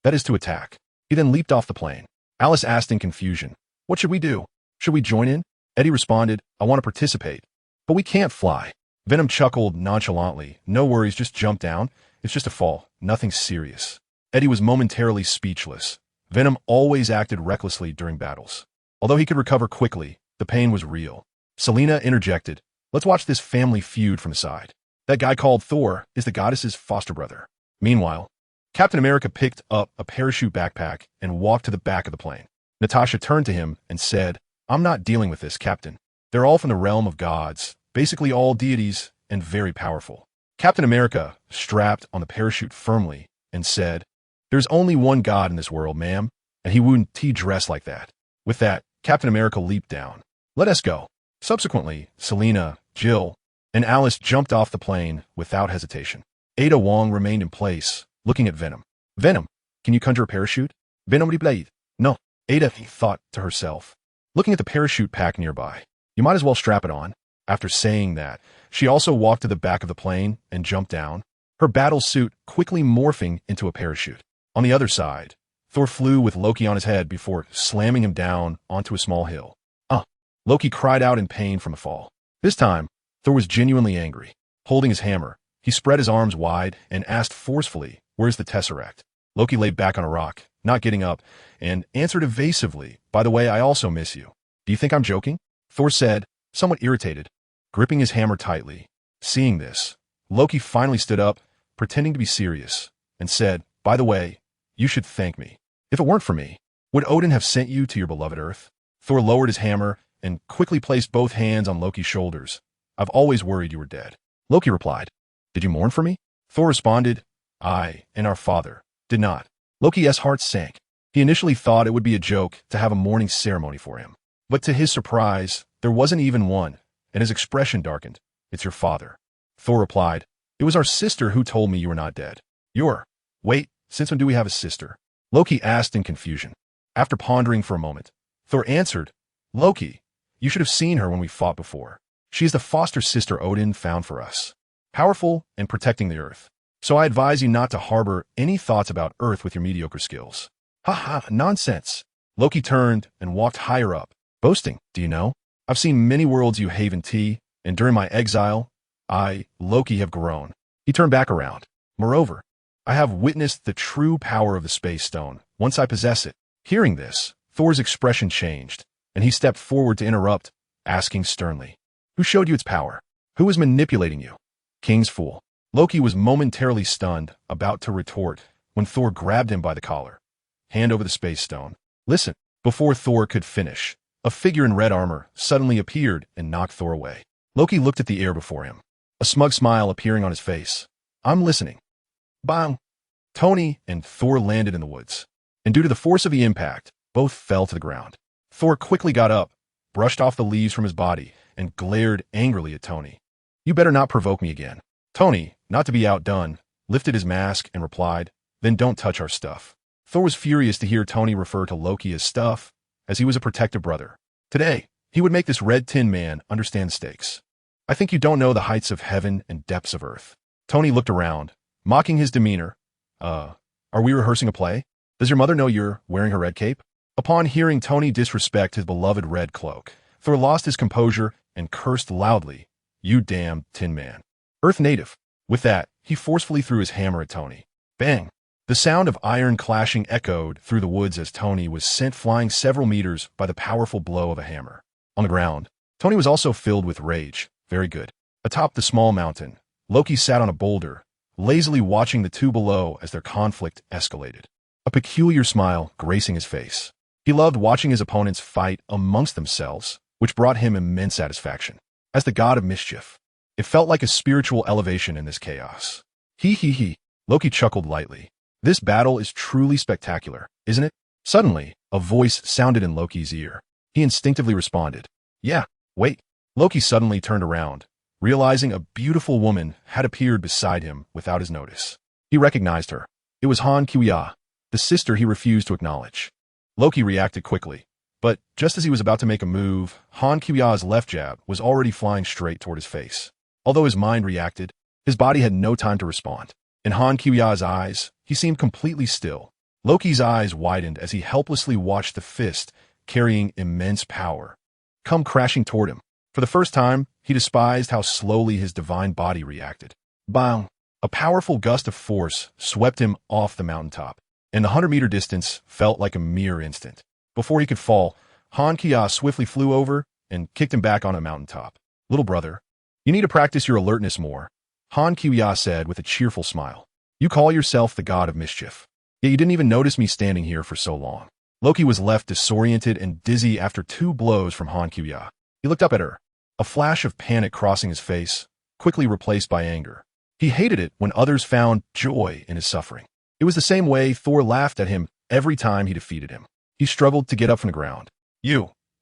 That is to attack." He then leaped off the plane. Alice asked in confusion, "What should we do? Should we join in?" Eddie responded, "I want to participate, but we can't fly." Venom chuckled nonchalantly, "No worries, just jump down. It's just a fall, nothing serious." Eddie was momentarily speechless. Venom always acted recklessly during battles. Although he could recover quickly, the pain was real. Selena interjected, "Let's watch this family feud from the side. That guy called Thor is the goddess's foster brother." Meanwhile, Captain America picked up a parachute backpack and walked to the back of the plane. Natasha turned to him and said, "I'm not dealing with this, Captain. They're all from the realm of gods, basically all deities, and very powerful." Captain America strapped on the parachute firmly and said, "There's only one god in this world, ma'am, and he wouldn't dress like that." With that, Captain America leaped down. "Let us go." Subsequently, Selena, Jill, and Alice jumped off the plane without hesitation. Ada Wong remained in place, looking at Venom. "Venom, can you conjure a parachute?" "Venom replied, "No." Ada thought to herself, looking at the parachute pack nearby, "You might as well strap it on." After saying that, she also walked to the back of the plane and jumped down, her battle suit quickly morphing into a parachute. On the other side, Thor flew with Loki on his head before slamming him down onto a small hill. Loki cried out in pain from the fall. This time, Thor was genuinely angry. Holding his hammer, he spread his arms wide and asked forcefully, "Where's the Tesseract?" Loki lay back on a rock, not getting up, and answered evasively, "By the way, I also miss you." "Do you think I'm joking?" Thor said, somewhat irritated, gripping his hammer tightly. Seeing this, Loki finally stood up, pretending to be serious, and said, "By the way, you should thank me. If it weren't for me, would Odin have sent you to your beloved Earth?" Thor lowered his hammer and quickly placed both hands on Loki's shoulders. "I've always worried you were dead." Loki replied, "Did you mourn for me?" Thor responded, "I and our father did not." Loki's heart sank. He initially thought it would be a joke to have a mourning ceremony for him. But to his surprise, there wasn't even one, and his expression darkened. "It's your father." Thor replied, "It was our sister who told me you were not dead." Wait, since when do we have a sister?" Loki asked in confusion. After pondering for a moment, Thor answered, "Loki, you should have seen her when we fought before. She is the foster sister Odin found for us, powerful and protecting the Earth. So I advise you not to harbor any thoughts about Earth with your mediocre skills." "Ha ha, nonsense." Loki turned and walked higher up, boasting, "Do you know? I've seen many worlds you Haven T, and during my exile, I, Loki, have grown." He turned back around. "Moreover, I have witnessed the true power of the Space Stone once I possess it." Hearing this, Thor's expression changed, and he stepped forward to interrupt, asking sternly, "Who showed you its power? Who is manipulating you?" "King's fool." Loki was momentarily stunned, about to retort, when Thor grabbed him by the collar. "Hand over the Space Stone." "Listen." Before Thor could finish, a figure in red armor suddenly appeared and knocked Thor away. Loki looked at the air before him, a smug smile appearing on his face. "I'm listening." Bang! Tony and Thor landed in the woods, and due to the force of the impact, both fell to the ground. Thor quickly got up, brushed off the leaves from his body, and glared angrily at Tony. "You better not provoke me again." Tony, not to be outdone, lifted his mask and replied, "Then don't touch our stuff." Thor was furious to hear Tony refer to Loki as stuff, as he was a protective brother. Today, he would make this red tin man understand the stakes. "I think you don't know the heights of heaven and depths of earth." Tony looked around, mocking his demeanor. Are we rehearsing a play? Does your mother know you're wearing her red cape? Upon hearing Tony disrespect his beloved red cloak, Thor lost his composure and cursed loudly, "You damn Tin Man. Earth native." With that, he forcefully threw his hammer at Tony. Bang! The sound of iron clashing echoed through the woods as Tony was sent flying several meters by the powerful blow of a hammer. On the ground, Tony was also filled with rage. Very good. Atop the small mountain, Loki sat on a boulder, lazily watching the two below as their conflict escalated. A peculiar smile gracing his face. He loved watching his opponents fight amongst themselves, which brought him immense satisfaction. As the god of mischief, it felt like a spiritual elevation in this chaos. He. Loki chuckled lightly. This battle is truly spectacular, isn't it? Suddenly, a voice sounded in Loki's ear. He instinctively responded. Yeah, wait. Loki suddenly turned around, realizing a beautiful woman had appeared beside him without his notice. He recognized her. It was Han Kyo-ya, the sister he refused to acknowledge. Loki reacted quickly, but just as he was about to make a move, Han Kyo-ya's left jab was already flying straight toward his face. Although his mind reacted, his body had no time to respond. In Han Kyo-ya's eyes, he seemed completely still. Loki's eyes widened as he helplessly watched the fist, carrying immense power, come crashing toward him. For the first time, he despised how slowly his divine body reacted. Bang! A powerful gust of force swept him off the mountaintop, and the 100-meter distance felt like a mere instant. Before he could fall, Han Kyo-ya swiftly flew over and kicked him back on a mountaintop. Little brother, you need to practice your alertness more, Han Kyo-ya said with a cheerful smile. You call yourself the god of mischief, yet you didn't even notice me standing here for so long. Loki was left disoriented and dizzy after 2 blows from Han Kyo-ya. He looked up at her, a flash of panic crossing his face, quickly replaced by anger. He hated it when others found joy in his suffering. It was the same way Thor laughed at him every time he defeated him. He struggled to get up from the ground.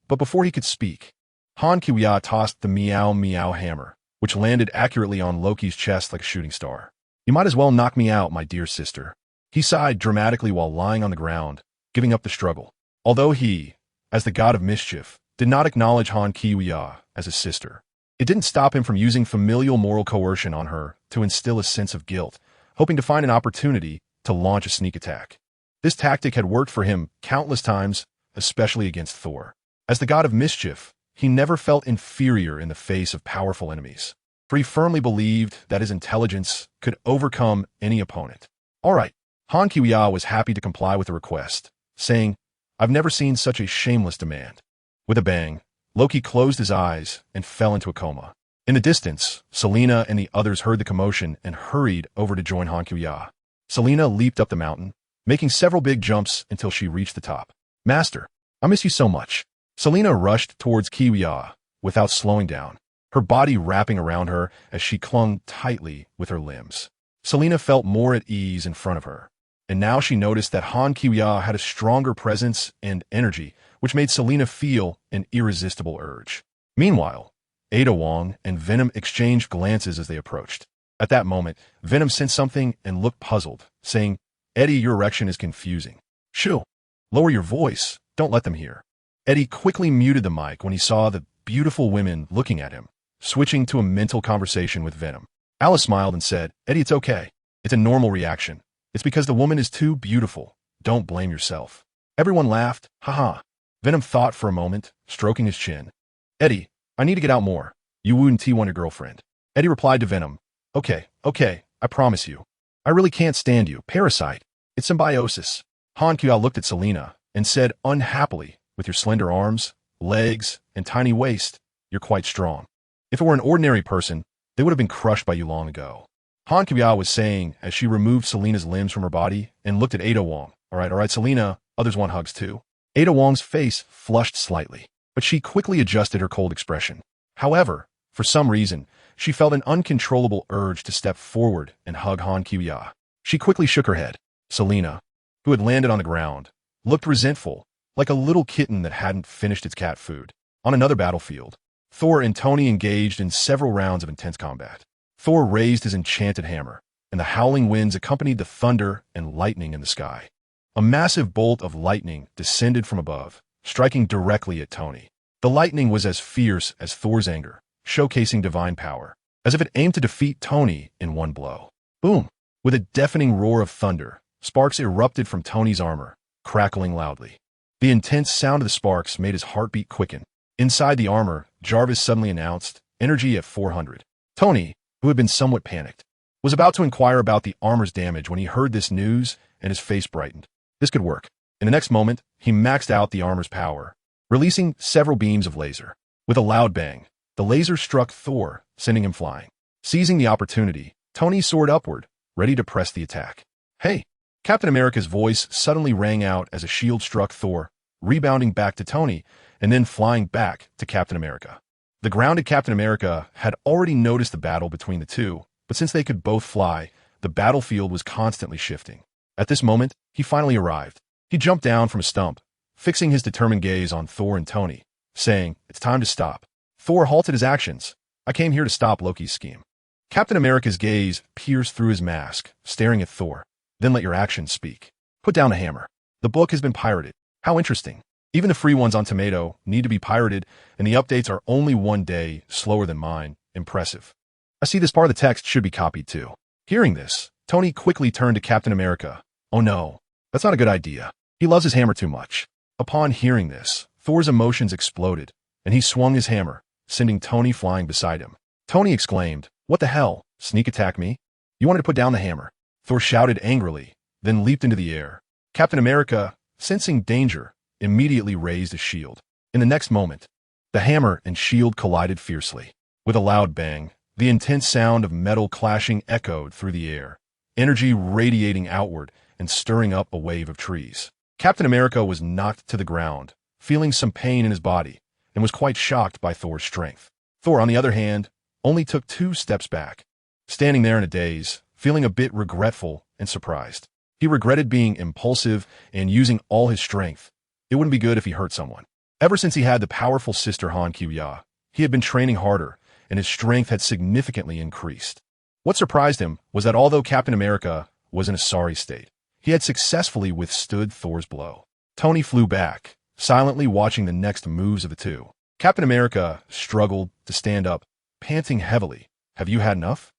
But before he could speak, Han Kyo-ya tossed the meow hammer, which landed accurately on Loki's chest like a shooting star. You might as well knock me out, my dear sister. He sighed dramatically while lying on the ground, giving up the struggle. Although he, as the god of mischief, did not acknowledge Han Kyo-ya as his sister, it didn't stop him from using familial moral coercion on her to instill a sense of guilt, hoping to find an opportunity to launch a sneak attack. This tactic had worked for him countless times, especially against Thor. As the god of mischief, he never felt inferior in the face of powerful enemies, for he firmly believed that his intelligence could overcome any opponent. All right, Han Kyo-ya was happy to comply with the request, saying, I've never seen such a shameless demand. With a bang, Loki closed his eyes and fell into a coma. In the distance, Selena and the others heard the commotion and hurried over to join Han Kyo-ya. Selena leaped up the mountain, making several big jumps until she reached the top. Master, I miss you so much. Selena rushed towards Kyo-ya without slowing down, her body wrapping around her as she clung tightly with her limbs. Selena felt more at ease in front of her, and now she noticed that Han Kyo-ya had a stronger presence and energy, which made Selena feel an irresistible urge. Meanwhile, Ada Wong and Venom exchanged glances as they approached. At that moment, Venom sensed something and looked puzzled, saying, Eddie, your erection is confusing. Shoo! Lower your voice. Don't let them hear. Eddie quickly muted the mic when he saw the beautiful women looking at him, switching to a mental conversation with Venom. Alice smiled and said, Eddie, it's okay. It's a normal reaction. It's because the woman is too beautiful. Don't blame yourself. Everyone laughed. Haha. Venom thought for a moment, stroking his chin. Eddie, I need to get out more. You wouldn't want your girlfriend. Eddie replied to Venom. Okay, I promise you. I really can't stand you, parasite. It's symbiosis. Han Kyo looked at Selena and said unhappily, with your slender arms, legs, and tiny waist, you're quite strong. If it were an ordinary person, they would have been crushed by you long ago. Han Kyo was saying as she removed Selena's limbs from her body and looked at Ada Wong. All right, Selena, others want hugs too. Ada Wong's face flushed slightly, but she quickly adjusted her cold expression. However, for some reason, she felt an uncontrollable urge to step forward and hug Han Kyo. She quickly shook her head. Selena, who had landed on the ground, looked resentful, like a little kitten that hadn't finished its cat food. On another battlefield, Thor and Tony engaged in several rounds of intense combat. Thor raised his enchanted hammer, and the howling winds accompanied the thunder and lightning in the sky. A massive bolt of lightning descended from above, striking directly at Tony. The lightning was as fierce as Thor's anger, showcasing divine power, as if it aimed to defeat Tony in one blow. Boom! With a deafening roar of thunder, sparks erupted from Tony's armor, crackling loudly. The intense sound of the sparks made his heartbeat quicken. Inside the armor, Jarvis suddenly announced, "Energy at 400. Tony, who had been somewhat panicked, was about to inquire about the armor's damage when he heard this news and his face brightened. This could work. In the next moment, he maxed out the armor's power, releasing several beams of laser. With a loud bang, the laser struck Thor, sending him flying. Seizing the opportunity, Tony soared upward, ready to press the attack. "Hey!" Captain America's voice suddenly rang out as a shield struck Thor, rebounding back to Tony and then flying back to Captain America. The grounded Captain America had already noticed the battle between the two, but since they could both fly, the battlefield was constantly shifting. At this moment, he finally arrived. He jumped down from a stump, fixing his determined gaze on Thor and Tony, saying, "It's time to stop." Thor halted his actions. "I came here to stop Loki's scheme." Captain America's gaze pierced through his mask, staring at Thor. "Then let your actions speak. Put down the hammer. The book has been pirated." "How interesting. Even the free ones on Tomato need to be pirated, and the updates are only one day slower than mine. Impressive. I see this part of the text should be copied too." Hearing this, Tony quickly turned to Captain America. "Oh no, that's not a good idea. He loves his hammer too much." Upon hearing this, Thor's emotions exploded, and he swung his hammer, sending Tony flying beside him. Tony exclaimed, "What the hell? Sneak attack me? You wanted to put down the hammer." Thor shouted angrily, then leaped into the air. Captain America, sensing danger, immediately raised a shield. In the next moment, the hammer and shield collided fiercely. With a loud bang, the intense sound of metal clashing echoed through the air, energy radiating outward and stirring up a wave of trees. Captain America was knocked to the ground, feeling some pain in his body, and was quite shocked by Thor's strength. Thor, on the other hand, only took 2 steps back, standing there in a daze, feeling a bit regretful and surprised. He regretted being impulsive and using all his strength. It wouldn't be good if he hurt someone. Ever since he had the powerful sister Han Kyu-ya, he had been training harder, and his strength had significantly increased. What surprised him was that although Captain America was in a sorry state, he had successfully withstood Thor's blow. Tony flew back, silently watching the next moves of the two. Captain America struggled to stand up, panting heavily. "Have you had enough?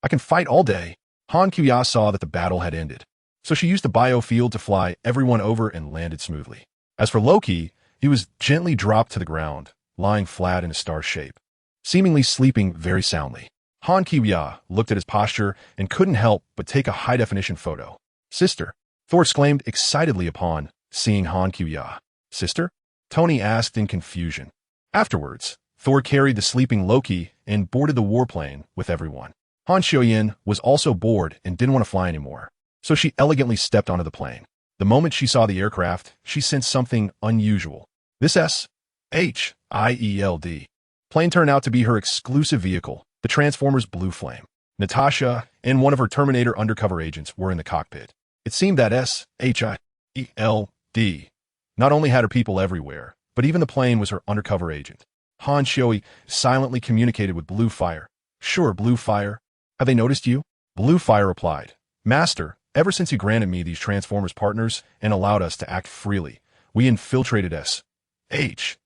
I can fight all day." Han Kyu-ya saw that the battle had ended, so she used the biofield to fly everyone over and landed smoothly. As for Loki, he was gently dropped to the ground, lying flat in a star shape, seemingly sleeping very soundly. Han Kyu-ya looked at his posture and couldn't help but take a high-definition photo. "Sister," Thor exclaimed excitedly upon seeing Han Kyu-ya. "Sister?" Tony asked in confusion. Afterwards, Thor carried the sleeping Loki and boarded the warplane with everyone. Han Xiaoyan was also bored and didn't want to fly anymore, so she elegantly stepped onto the plane. The moment she saw the aircraft, she sensed something unusual. This SHIELD plane turned out to be her exclusive vehicle, the Transformers Blue Flame. Natasha and one of her Terminator undercover agents were in the cockpit. It seemed that SHIELD not only had her people everywhere, but even the plane was her undercover agent. Han Xiaoyi silently communicated with Blue Fire. "Sure, Blue Fire. Have they noticed you?" Blue Fire replied, "Master, ever since you granted me these Transformers partners and allowed us to act freely, we infiltrated SHIELD.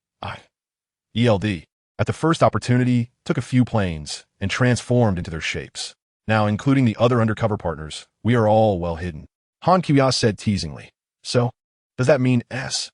At the first opportunity, took a few planes and transformed into their shapes. Now, including the other undercover partners, we are all well hidden." Han Kyu-ya said teasingly, "So, does that mean SHIELD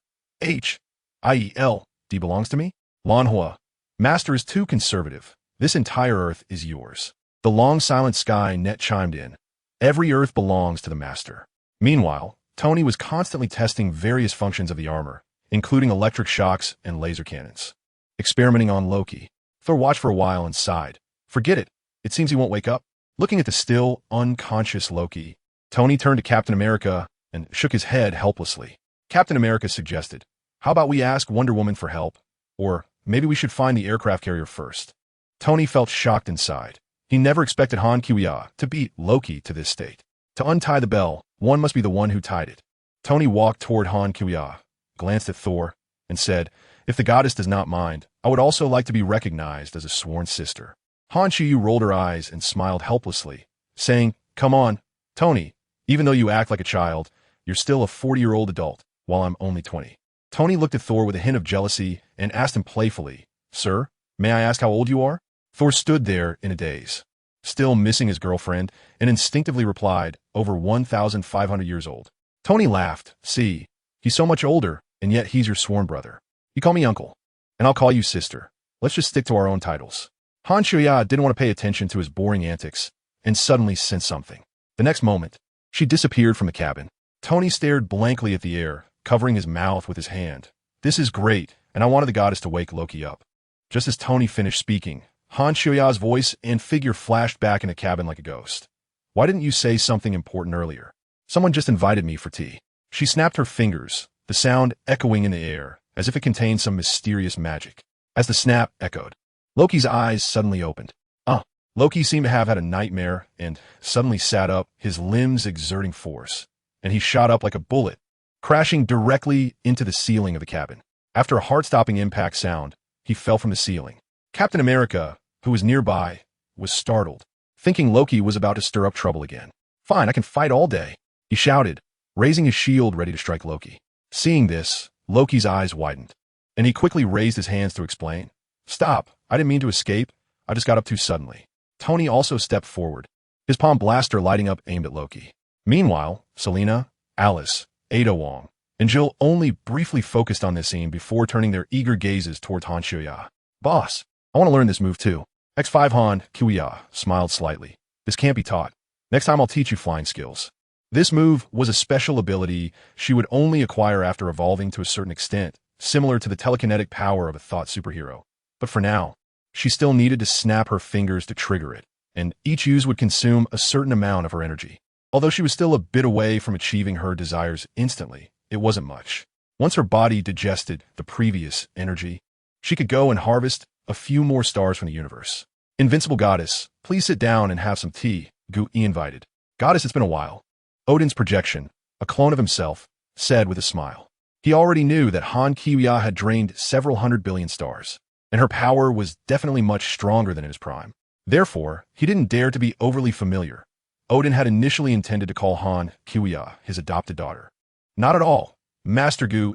belongs to me?" Lanhua, "Master is too conservative. This entire Earth is yours." The long silent sky net chimed in. "Every Earth belongs to the Master." Meanwhile, Tony was constantly testing various functions of the armor, including electric shocks and laser cannons. Experimenting on Loki. Thor watched for a while and sighed. "Forget it. It seems he won't wake up." Looking at the still, unconscious Loki, Tony turned to Captain America and shook his head helplessly. Captain America suggested, "How about we ask Wonder Woman for help? Or maybe we should find the aircraft carrier first." Tony felt shocked inside. He never expected Han Kyu-ya to beat Loki to this state. To untie the bell, one must be the one who tied it. Tony walked toward Han Kyu-ya, glanced at Thor, and said, "If the goddess does not mind, I would also like to be recognized as a sworn sister." Han Xiu rolled her eyes and smiled helplessly, saying, "Come on, Tony, even though you act like a child, you're still a 40-year-old adult, while I'm only 20. Tony looked at Thor with a hint of jealousy and asked him playfully, "Sir, may I ask how old you are?" Thor stood there in a daze. still missing his girlfriend, and instinctively replied, over 1,500 years old. Tony laughed. See, he's so much older, and yet he's your sworn brother. You call me uncle, and I'll call you sister. Let's just stick to our own titles. Han Xiuya didn't want to pay attention to his boring antics, and suddenly sensed something. The next moment, she disappeared from the cabin. Tony stared blankly at the air, covering his mouth with his hand. This is great, and I wanted the goddess to wake Loki up. Just as Tony finished speaking, Han Xiuya's voice and figure flashed back in the cabin like a ghost. Why didn't you say something important earlier? Someone just invited me for tea. She snapped her fingers, the sound echoing in the air, as if it contained some mysterious magic. As the snap echoed, Loki's eyes suddenly opened. Loki seemed to have had a nightmare and suddenly sat up, his limbs exerting force, and he shot up like a bullet, crashing directly into the ceiling of the cabin. After a heart-stopping impact sound, he fell from the ceiling. Captain America, who was nearby, was startled, thinking Loki was about to stir up trouble again. Fine, I can fight all day, he shouted, raising his shield ready to strike Loki. Seeing this, Loki's eyes widened, and he quickly raised his hands to explain. Stop, I didn't mean to escape, I just got up too suddenly. Tony also stepped forward, his palm blaster lighting up aimed at Loki. Meanwhile, Selena, Alice, Ada Wong, and Jill only briefly focused on this scene before turning their eager gazes towards Han Xiuya. Boss, I want to learn this move too. X5 Han Xiuya smiled slightly. This can't be taught. Next time I'll teach you flying skills. This move was a special ability she would only acquire after evolving to a certain extent, similar to the telekinetic power of a thought superhero. But for now, she still needed to snap her fingers to trigger it, and each use would consume a certain amount of her energy. Although she was still a bit away from achieving her desires instantly, it wasn't much. Once her body digested the previous energy, she could go and harvest a few more stars from the universe. Invincible Goddess, please sit down and have some tea, Gu invited. Goddess, it's been a while. Odin's projection, a clone of himself, said with a smile. He already knew that Han Xiuya had drained several 100 billion stars, and her power was definitely much stronger than in his prime. Therefore, he didn't dare to be overly familiar. Odin had initially intended to call Han Xiuya his adopted daughter. Not at all. Master Gu,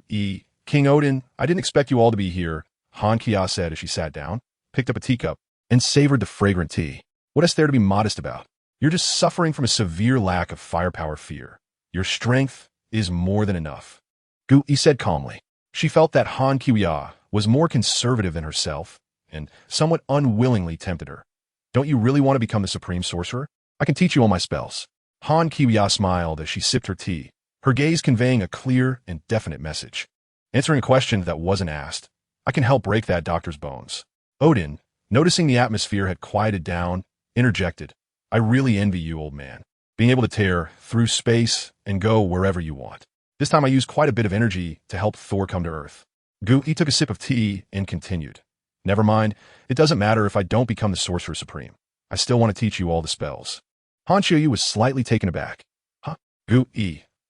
King Odin, I didn't expect you all to be here, Han Xiuya said as she sat down, picked up a teacup, and savored the fragrant tea. What is there to be modest about? You're just suffering from a severe lack of firepower fear. Your strength is more than enough. Gu said calmly. She felt that Han Xiuya was more conservative than herself, and somewhat unwillingly tempted her. Don't you really want to become the supreme sorcerer? I can teach you all my spells. Han Xiuya smiled as she sipped her tea, her gaze conveying a clear and definite message. Answering a question that wasn't asked, I can help break that doctor's bones. Odin, noticing the atmosphere had quieted down, interjected. I really envy you, old man, being able to tear through space and go wherever you want. This time I used quite a bit of energy to help Thor come to Earth. Gu took a sip of tea and continued. Never mind, it doesn't matter if I don't become the Sorcerer Supreme. I still want to teach you all the spells. Han Xiuya was slightly taken aback. Huh? Gu,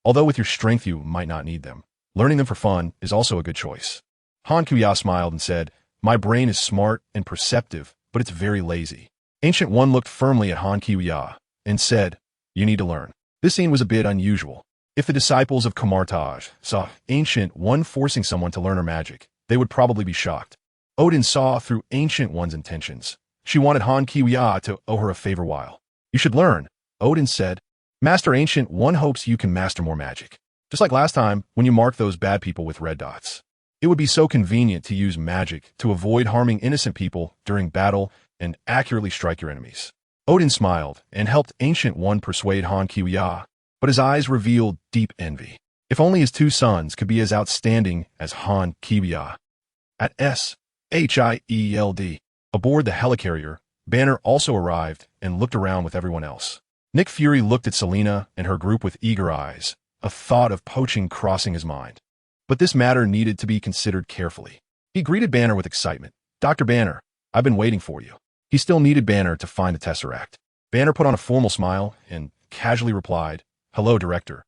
although with your strength you might not need them, learning them for fun is also a good choice. Han Xiuya smiled and said, my brain is smart and perceptive, but it's very lazy. Ancient One looked firmly at Han Xiuya and said, you need to learn. This scene was a bit unusual. If the disciples of Kamartaj saw Ancient One forcing someone to learn her magic, they would probably be shocked. Odin saw through Ancient One's intentions. She wanted Han Xiuya to owe her a favor while. You should learn, Odin said. Master Ancient One hopes you can master more magic. Just like last time when you marked those bad people with red dots. It would be so convenient to use magic to avoid harming innocent people during battle and accurately strike your enemies. Odin smiled and helped Ancient One persuade Han Xiuya, but his eyes revealed deep envy. If only his two sons could be as outstanding as Han Xiuya. At SHIELD, aboard the helicarrier, Banner also arrived and looked around with everyone else. Nick Fury looked at Selena and her group with eager eyes, a thought of poaching crossing his mind. But this matter needed to be considered carefully. He greeted Banner with excitement. Dr. Banner, I've been waiting for you. He still needed Banner to find the Tesseract. Banner put on a formal smile and casually replied, hello, Director.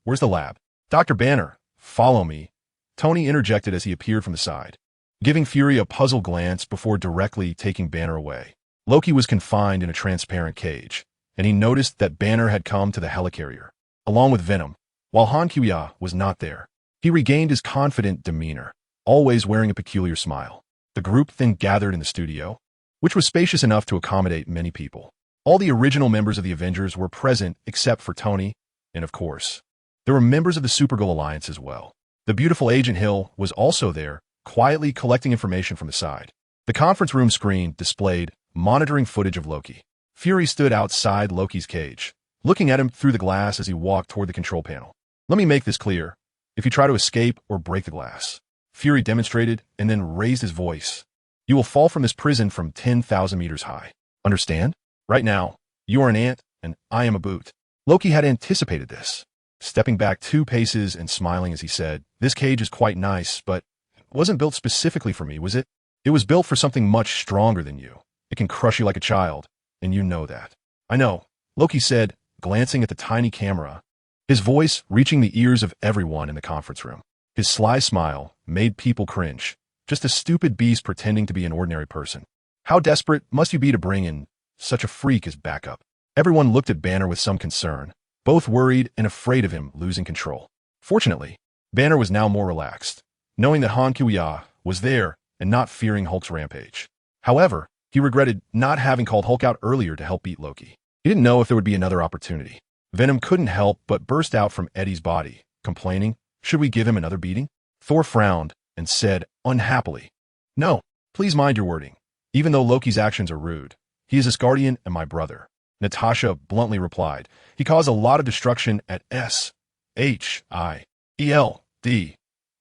Where's the lab? Dr. Banner, follow me. Tony interjected as he appeared from the side, giving Fury a puzzled glance before directly taking Banner away. Loki was confined in a transparent cage, and he noticed that Banner had come to the helicarrier, along with Venom, while Han Xiuya was not there. He regained his confident demeanor, always wearing a peculiar smile. The group then gathered in the studio. which was spacious enough to accommodate many people. All the original members of the Avengers were present except for Tony, and of course, there were members of the Supergirl Alliance as well. The beautiful Agent Hill was also there, quietly collecting information from the side. The conference room screen displayed monitoring footage of Loki. Fury stood outside Loki's cage, looking at him through the glass as he walked toward the control panel. Let me make this clear. If you try to escape or break the glass, Fury demonstrated and then raised his voice. You will fall from this prison from 10,000 meters high. Understand? Right now, you are an ant and I am a boot. Loki had anticipated this, stepping back 2 paces and smiling as he said, this cage is quite nice, but it wasn't built specifically for me, was it? It was built for something much stronger than you. It can crush you like a child, and you know that. I know, Loki said, glancing at the tiny camera, his voice reaching the ears of everyone in the conference room. His sly smile made people cringe. Just a stupid beast pretending to be an ordinary person. How desperate must you be to bring in such a freak as backup? Everyone looked at Banner with some concern, both worried and afraid of him losing control. Fortunately, Banner was now more relaxed, knowing that Han Kuya was there and not fearing Hulk's rampage. However, he regretted not having called Hulk out earlier to help beat Loki. He didn't know if there would be another opportunity. Venom couldn't help but burst out from Eddie's body, complaining, should we give him another beating? Thor frowned and said, unhappily, no, please mind your wording. Even though Loki's actions are rude, he is Asgardian and my brother. Natasha bluntly replied, he caused a lot of destruction at S-H-I-E-L-D.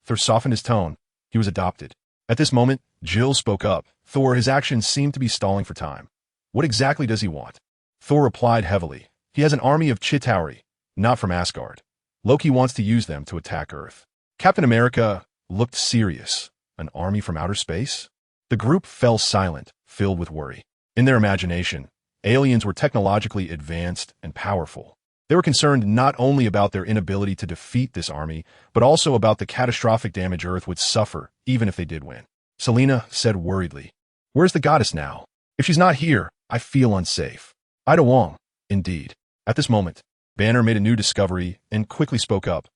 Thor softened his tone. He was adopted. At this moment, Jill spoke up. Thor, his actions seem to be stalling for time. What exactly does he want? Thor replied heavily. He has an army of Chitauri, not from Asgard. Loki wants to use them to attack Earth. Captain America looked serious. An army from outer space? The group fell silent, filled with worry. In their imagination, aliens were technologically advanced and powerful. They were concerned not only about their inability to defeat this army, but also about the catastrophic damage Earth would suffer, even if they did win. Selena said worriedly, where's the goddess now? If she's not here, I feel unsafe. Ida Wong, indeed. At this moment, Banner made a new discovery and quickly spoke up.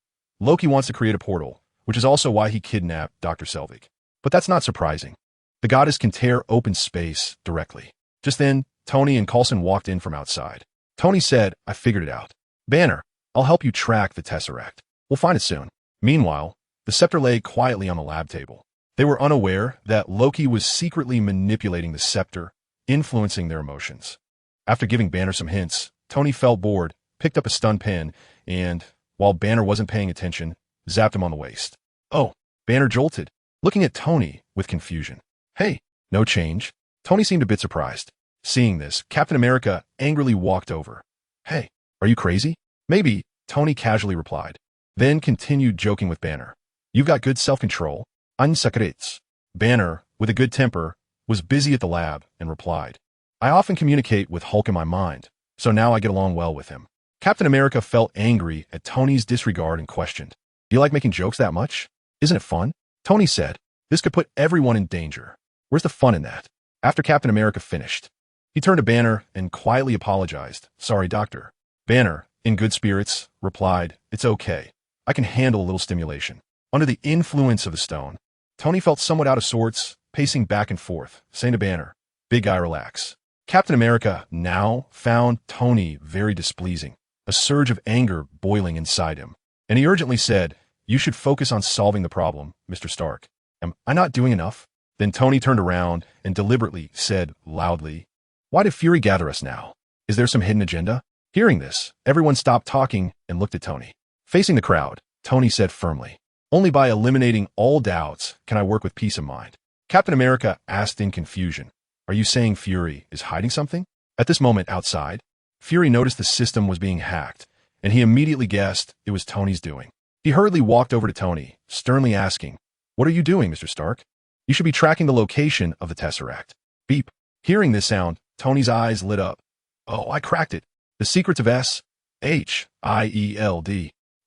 Loki wants to create a portal, which is also why he kidnapped Dr. Selvig. But that's not surprising. The goddess can tear open space directly. Just then, Tony and Coulson walked in from outside. Tony said, I figured it out. Banner, I'll help you track the Tesseract. We'll find it soon. Meanwhile, the scepter lay quietly on the lab table. They were unaware that Loki was secretly manipulating the scepter, influencing their emotions. After giving Banner some hints, Tony felt bored, picked up a stun pen, and, while Banner wasn't paying attention, zapped him on the waist. Oh, Banner jolted, looking at Tony with confusion. Hey, no change. Tony seemed a bit surprised. Seeing this, Captain America angrily walked over. Hey, are you crazy? Maybe, Tony casually replied. Then continued joking with Banner. You've got good self-control. Unsecrets. Banner, with a good temper, was busy at the lab and replied. I often communicate with Hulk in my mind, so now I get along well with him. Captain America felt angry at Tony's disregard and questioned. Do you like making jokes that much? Isn't it fun? Tony said, this could put everyone in danger. Where's the fun in that? After Captain America finished, he turned to Banner and quietly apologized. Sorry, Doctor. Banner, in good spirits, replied, it's okay. I can handle a little stimulation. Under the influence of the stone, Tony felt somewhat out of sorts, pacing back and forth, saying to Banner, big guy, relax. Captain America now found Tony very displeasing, a surge of anger boiling inside him. And he urgently said, you should focus on solving the problem, Mr. Stark. Am I not doing enough? Then Tony turned around and deliberately said loudly, why did Fury gather us now? Is there some hidden agenda? Hearing this, everyone stopped talking and looked at Tony. Facing the crowd, Tony said firmly, only by eliminating all doubts can I work with peace of mind. Captain America asked in confusion, are you saying Fury is hiding something? At this moment outside, Fury noticed the system was being hacked, and he immediately guessed it was Tony's doing. He hurriedly walked over to Tony, sternly asking, what are you doing, Mr. Stark? You should be tracking the location of the Tesseract. Beep. Hearing this sound, Tony's eyes lit up. Oh, I cracked it. The secrets of S-H-I-E-L-D.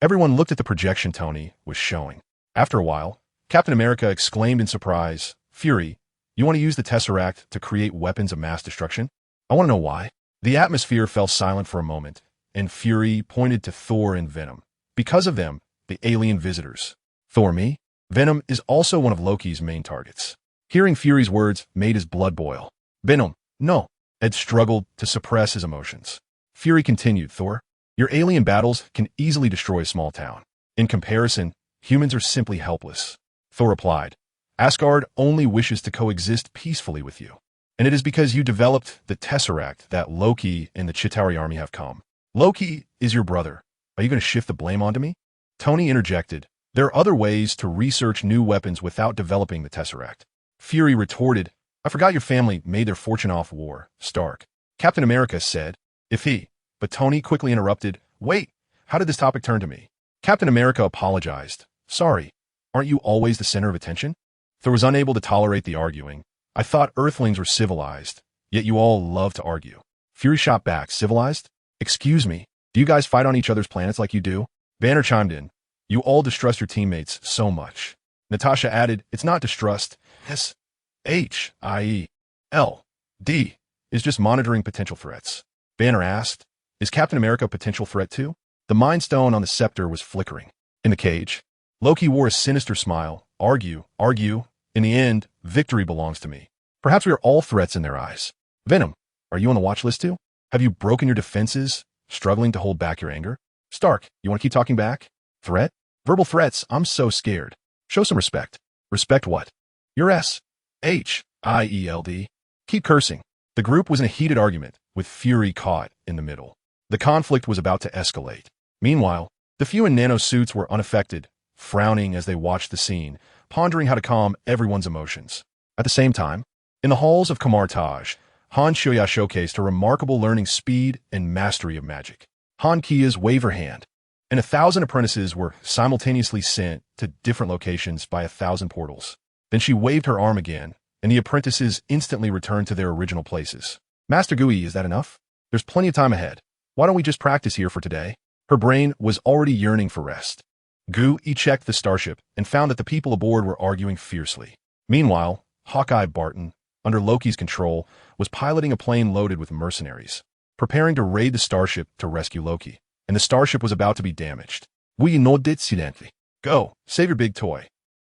Everyone looked at the projection Tony was showing. After a while, Captain America exclaimed in surprise, Fury, you want to use the Tesseract to create weapons of mass destruction? I want to know why. The atmosphere fell silent for a moment, and Fury pointed to Thor and Venom. Because of them, the alien visitors. Thor, me? Venom is also one of Loki's main targets. Hearing Fury's words made his blood boil. Venom, no. Ed struggled to suppress his emotions. Fury continued, Thor, your alien battles can easily destroy a small town. In comparison, humans are simply helpless. Thor replied, Asgard only wishes to coexist peacefully with you. And it is because you developed the Tesseract that Loki and the Chitauri army have come. Loki is your brother. Are you going to shift the blame onto me? Tony interjected, there are other ways to research new weapons without developing the Tesseract. Fury retorted, I forgot your family made their fortune off war, Stark. Captain America said, if he, but Tony quickly interrupted, wait, how did this topic turn to me? Captain America apologized, sorry, aren't you always the center of attention? Thor was unable to tolerate the arguing. I thought Earthlings were civilized, yet you all love to argue. Fury shot back, civilized? Excuse me, do you guys fight on each other's planets like you do? Banner chimed in, you all distrust your teammates so much. Natasha added, it's not distrust, S-H-I-E-L-D is just monitoring potential threats. Banner asked, is Captain America a potential threat too? The Mind Stone on the scepter was flickering. In the cage, Loki wore a sinister smile. Argue. In the end, victory belongs to me. Perhaps we are all threats in their eyes. Venom, are you on the watch list too? Have you broken your defenses, struggling to hold back your anger? Stark, you want to keep talking back? Threat? Verbal threats, I'm so scared. Show some respect. Respect what? Your S-H-I-E-L-D. Keep cursing. The group was in a heated argument, with Fury caught in the middle. The conflict was about to escalate. Meanwhile, the few in nano suits were unaffected, frowning as they watched the scene, pondering how to calm everyone's emotions. At the same time, in the halls of Kamartaj, Han Shoya showcased her remarkable learning speed and mastery of magic. Han Kia's wave her hand, and 1,000 apprentices were simultaneously sent to different locations by 1,000 portals. Then she waved her arm again, and the apprentices instantly returned to their original places. Master Gui, is that enough? There's plenty of time ahead. Why don't we just practice here for today? Her brain was already yearning for rest. Gui checked the starship and found that the people aboard were arguing fiercely. Meanwhile, Hawkeye Barton, under Loki's control, was piloting a plane loaded with mercenaries, preparing to raid the starship to rescue Loki. And the starship was about to be damaged. We know incidentally. Go, save your big toy.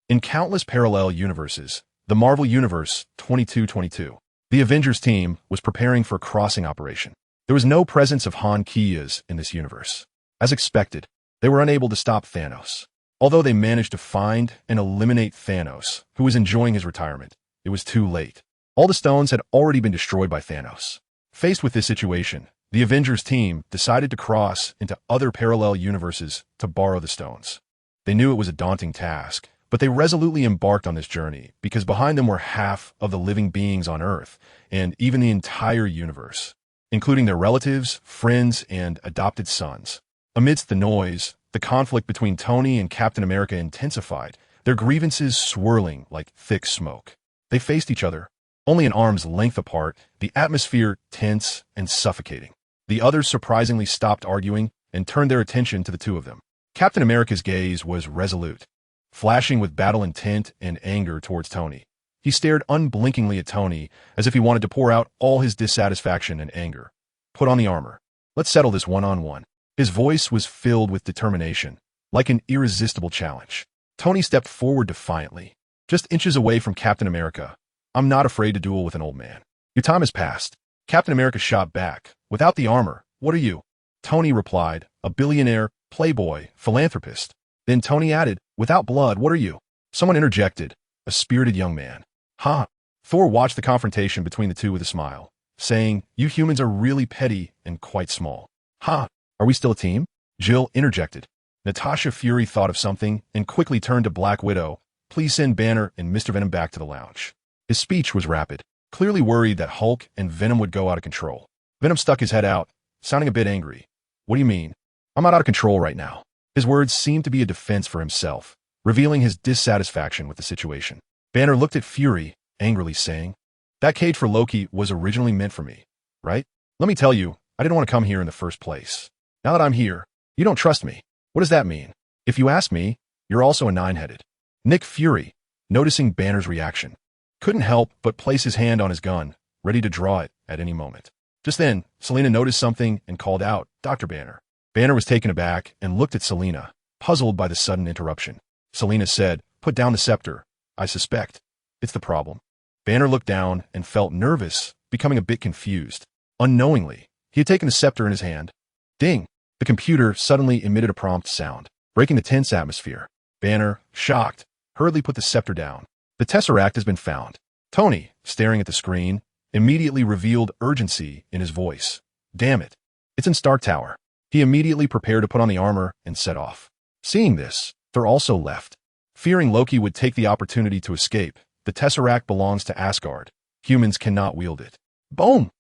In countless parallel universes, the Marvel Universe 2222, the Avengers team was preparing for a crossing operation. There was no presence of Han Kias in this universe. As expected, they were unable to stop Thanos. Although they managed to find and eliminate Thanos, who was enjoying his retirement, it was too late. All the stones had already been destroyed by Thanos. Faced with this situation, the Avengers team decided to cross into other parallel universes to borrow the stones. They knew it was a daunting task, but they resolutely embarked on this journey because behind them were half of the living beings on Earth and even the entire universe, including their relatives, friends, and adopted sons. Amidst the noise, the conflict between Tony and Captain America intensified, their grievances swirling like thick smoke. They faced each other, only an arm's length apart, the atmosphere tense and suffocating. The others surprisingly stopped arguing and turned their attention to the two of them. Captain America's gaze was resolute, flashing with battle intent and anger towards Tony. He stared unblinkingly at Tony as if he wanted to pour out all his dissatisfaction and anger. Put on the armor. Let's settle this one-on-one. His voice was filled with determination, like an irresistible challenge. Tony stepped forward defiantly, just inches away from Captain America. I'm not afraid to duel with an old man. Your time has passed. Captain America shot back. Without the armor, what are you? Tony replied, a billionaire, playboy, philanthropist. Then Tony added, without blood, what are you? Someone interjected, a spirited young man. Ha! Thor watched the confrontation between the two with a smile, saying, you humans are really petty and quite small. Ha! Are we still a team? Jill interjected. Natasha Fury thought of something and quickly turned to Black Widow. Please send Banner and Mr. Venom back to the lounge. His speech was rapid, clearly worried that Hulk and Venom would go out of control. Venom stuck his head out, sounding a bit angry. What do you mean? I'm not out of control right now. His words seemed to be a defense for himself, revealing his dissatisfaction with the situation. Banner looked at Fury, angrily saying, that cage for Loki was originally meant for me, right? Let me tell you, I didn't want to come here in the first place. Now that I'm here, you don't trust me. What does that mean? If you ask me, you're also a nine-headed. Nick Fury, noticing Banner's reaction, couldn't help but place his hand on his gun, ready to draw it at any moment. Just then, Selena noticed something and called out, Dr. Banner. Banner was taken aback and looked at Selena, puzzled by the sudden interruption. Selena said, put down the scepter. I suspect it's the problem. Banner looked down and felt nervous becoming a bit confused. Unknowingly, he had taken the scepter in his hand. Ding! The computer suddenly emitted a prompt sound, breaking the tense atmosphere. Banner, shocked, hurriedly put the scepter down. The Tesseract has been found. Tony, staring at the screen, immediately revealed urgency in his voice. Damn it. It's in Stark Tower. He immediately prepared to put on the armor and set off. Seeing this, Thor also left. Fearing Loki would take the opportunity to escape, the Tesseract belongs to Asgard. Humans cannot wield it. Boom!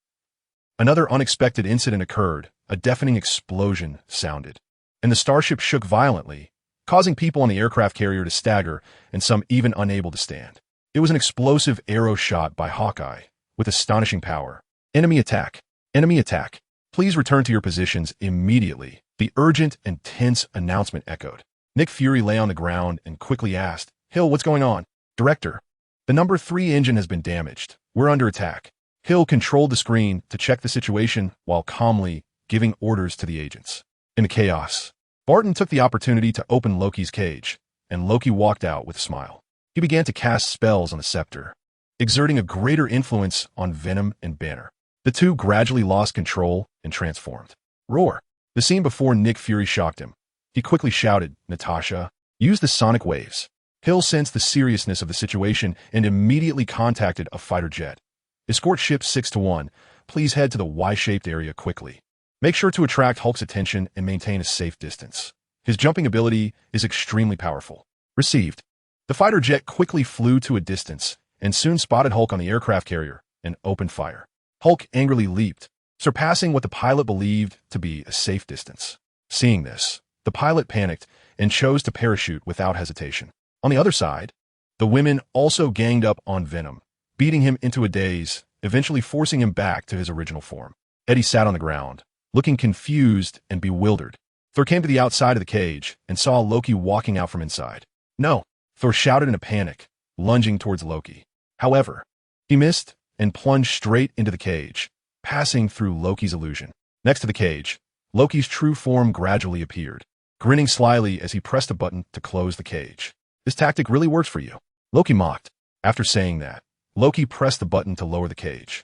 Another unexpected incident occurred. A deafening explosion sounded, and the starship shook violently, causing people on the aircraft carrier to stagger and some even unable to stand. It was an explosive arrow shot by Hawkeye, with astonishing power. Enemy attack! Enemy attack! Please return to your positions immediately. The urgent and tense announcement echoed. Nick Fury lay on the ground and quickly asked, Hill, what's going on? Director, the number 3 engine has been damaged. We're under attack. Hill controlled the screen to check the situation while calmly giving orders to the agents. In the chaos, Barton took the opportunity to open Loki's cage, and Loki walked out with a smile. He began to cast spells on the scepter, exerting a greater influence on Venom and Banner. The two gradually lost control and transformed. Roar! The scene before Nick Fury shocked him. He quickly shouted, Natasha, use the sonic waves. Hill sensed the seriousness of the situation and immediately contacted a fighter jet. Escort ship 6-1, please head to the Y-shaped area quickly. Make sure to attract Hulk's attention and maintain a safe distance. His jumping ability is extremely powerful. Received. The fighter jet quickly flew to a distance and soon spotted Hulk on the aircraft carrier and opened fire. Hulk angrily leaped, surpassing what the pilot believed to be a safe distance. Seeing this, the pilot panicked and chose to parachute without hesitation. On the other side, the women also ganged up on Venom, beating him into a daze, eventually forcing him back to his original form. Eddie sat on the ground, looking confused and bewildered. Thor came to the outside of the cage and saw Loki walking out from inside. No, Thor shouted in a panic, lunging towards Loki. However, he missed and plunged straight into the cage, passing through Loki's illusion. Next to the cage, Loki's true form gradually appeared, grinning slyly as he pressed a button to close the cage. This tactic really works for you, Loki mocked. After saying that, Loki pressed the button to lower the cage.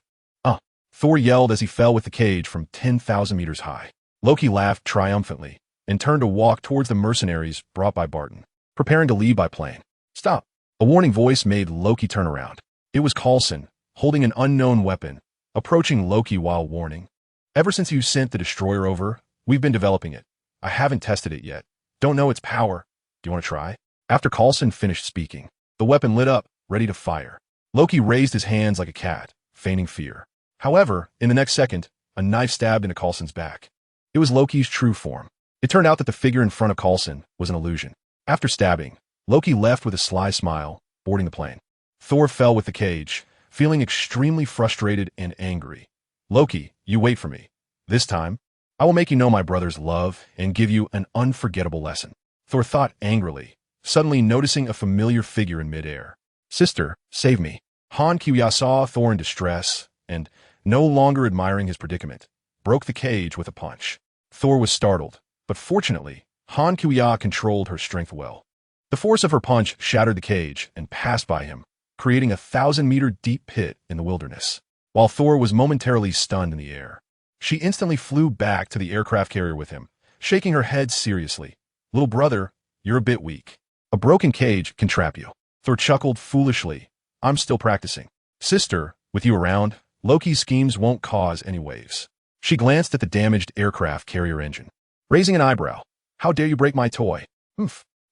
Thor yelled as he fell with the cage from 10,000 meters high. Loki laughed triumphantly and turned to walk towards the mercenaries brought by Barton, preparing to leave by plane. Stop! A warning voice made Loki turn around. It was Coulson, holding an unknown weapon, approaching Loki while warning. Ever since you sent the destroyer over, we've been developing it. I haven't tested it yet. Don't know its power. Do you want to try? After Coulson finished speaking, the weapon lit up, ready to fire. Loki raised his hands like a cat, feigning fear. However, in the next second, a knife stabbed into Coulson's back. It was Loki's true form. It turned out that the figure in front of Coulson was an illusion. After stabbing, Loki left with a sly smile, boarding the plane. Thor fell with the cage, feeling extremely frustrated and angry. Loki, you wait for me. This time, I will make you know my brother's love and give you an unforgettable lesson. Thor thought angrily, suddenly noticing a familiar figure in midair. Sister, save me. Han Kyo saw Thor in distress and, no longer admiring his predicament, broke the cage with a punch. Thor was startled, but fortunately, Han Kyo controlled her strength well. The force of her punch shattered the cage and passed by him, creating a 1,000-meter deep pit in the wilderness. While Thor was momentarily stunned in the air, she instantly flew back to the aircraft carrier with him, shaking her head seriously. Little brother, you're a bit weak. A broken cage can trap you. Thor chuckled foolishly. I'm still practicing. Sister, with you around, Loki's schemes won't cause any waves. She glanced at the damaged aircraft carrier engine, raising an eyebrow. How dare you break my toy?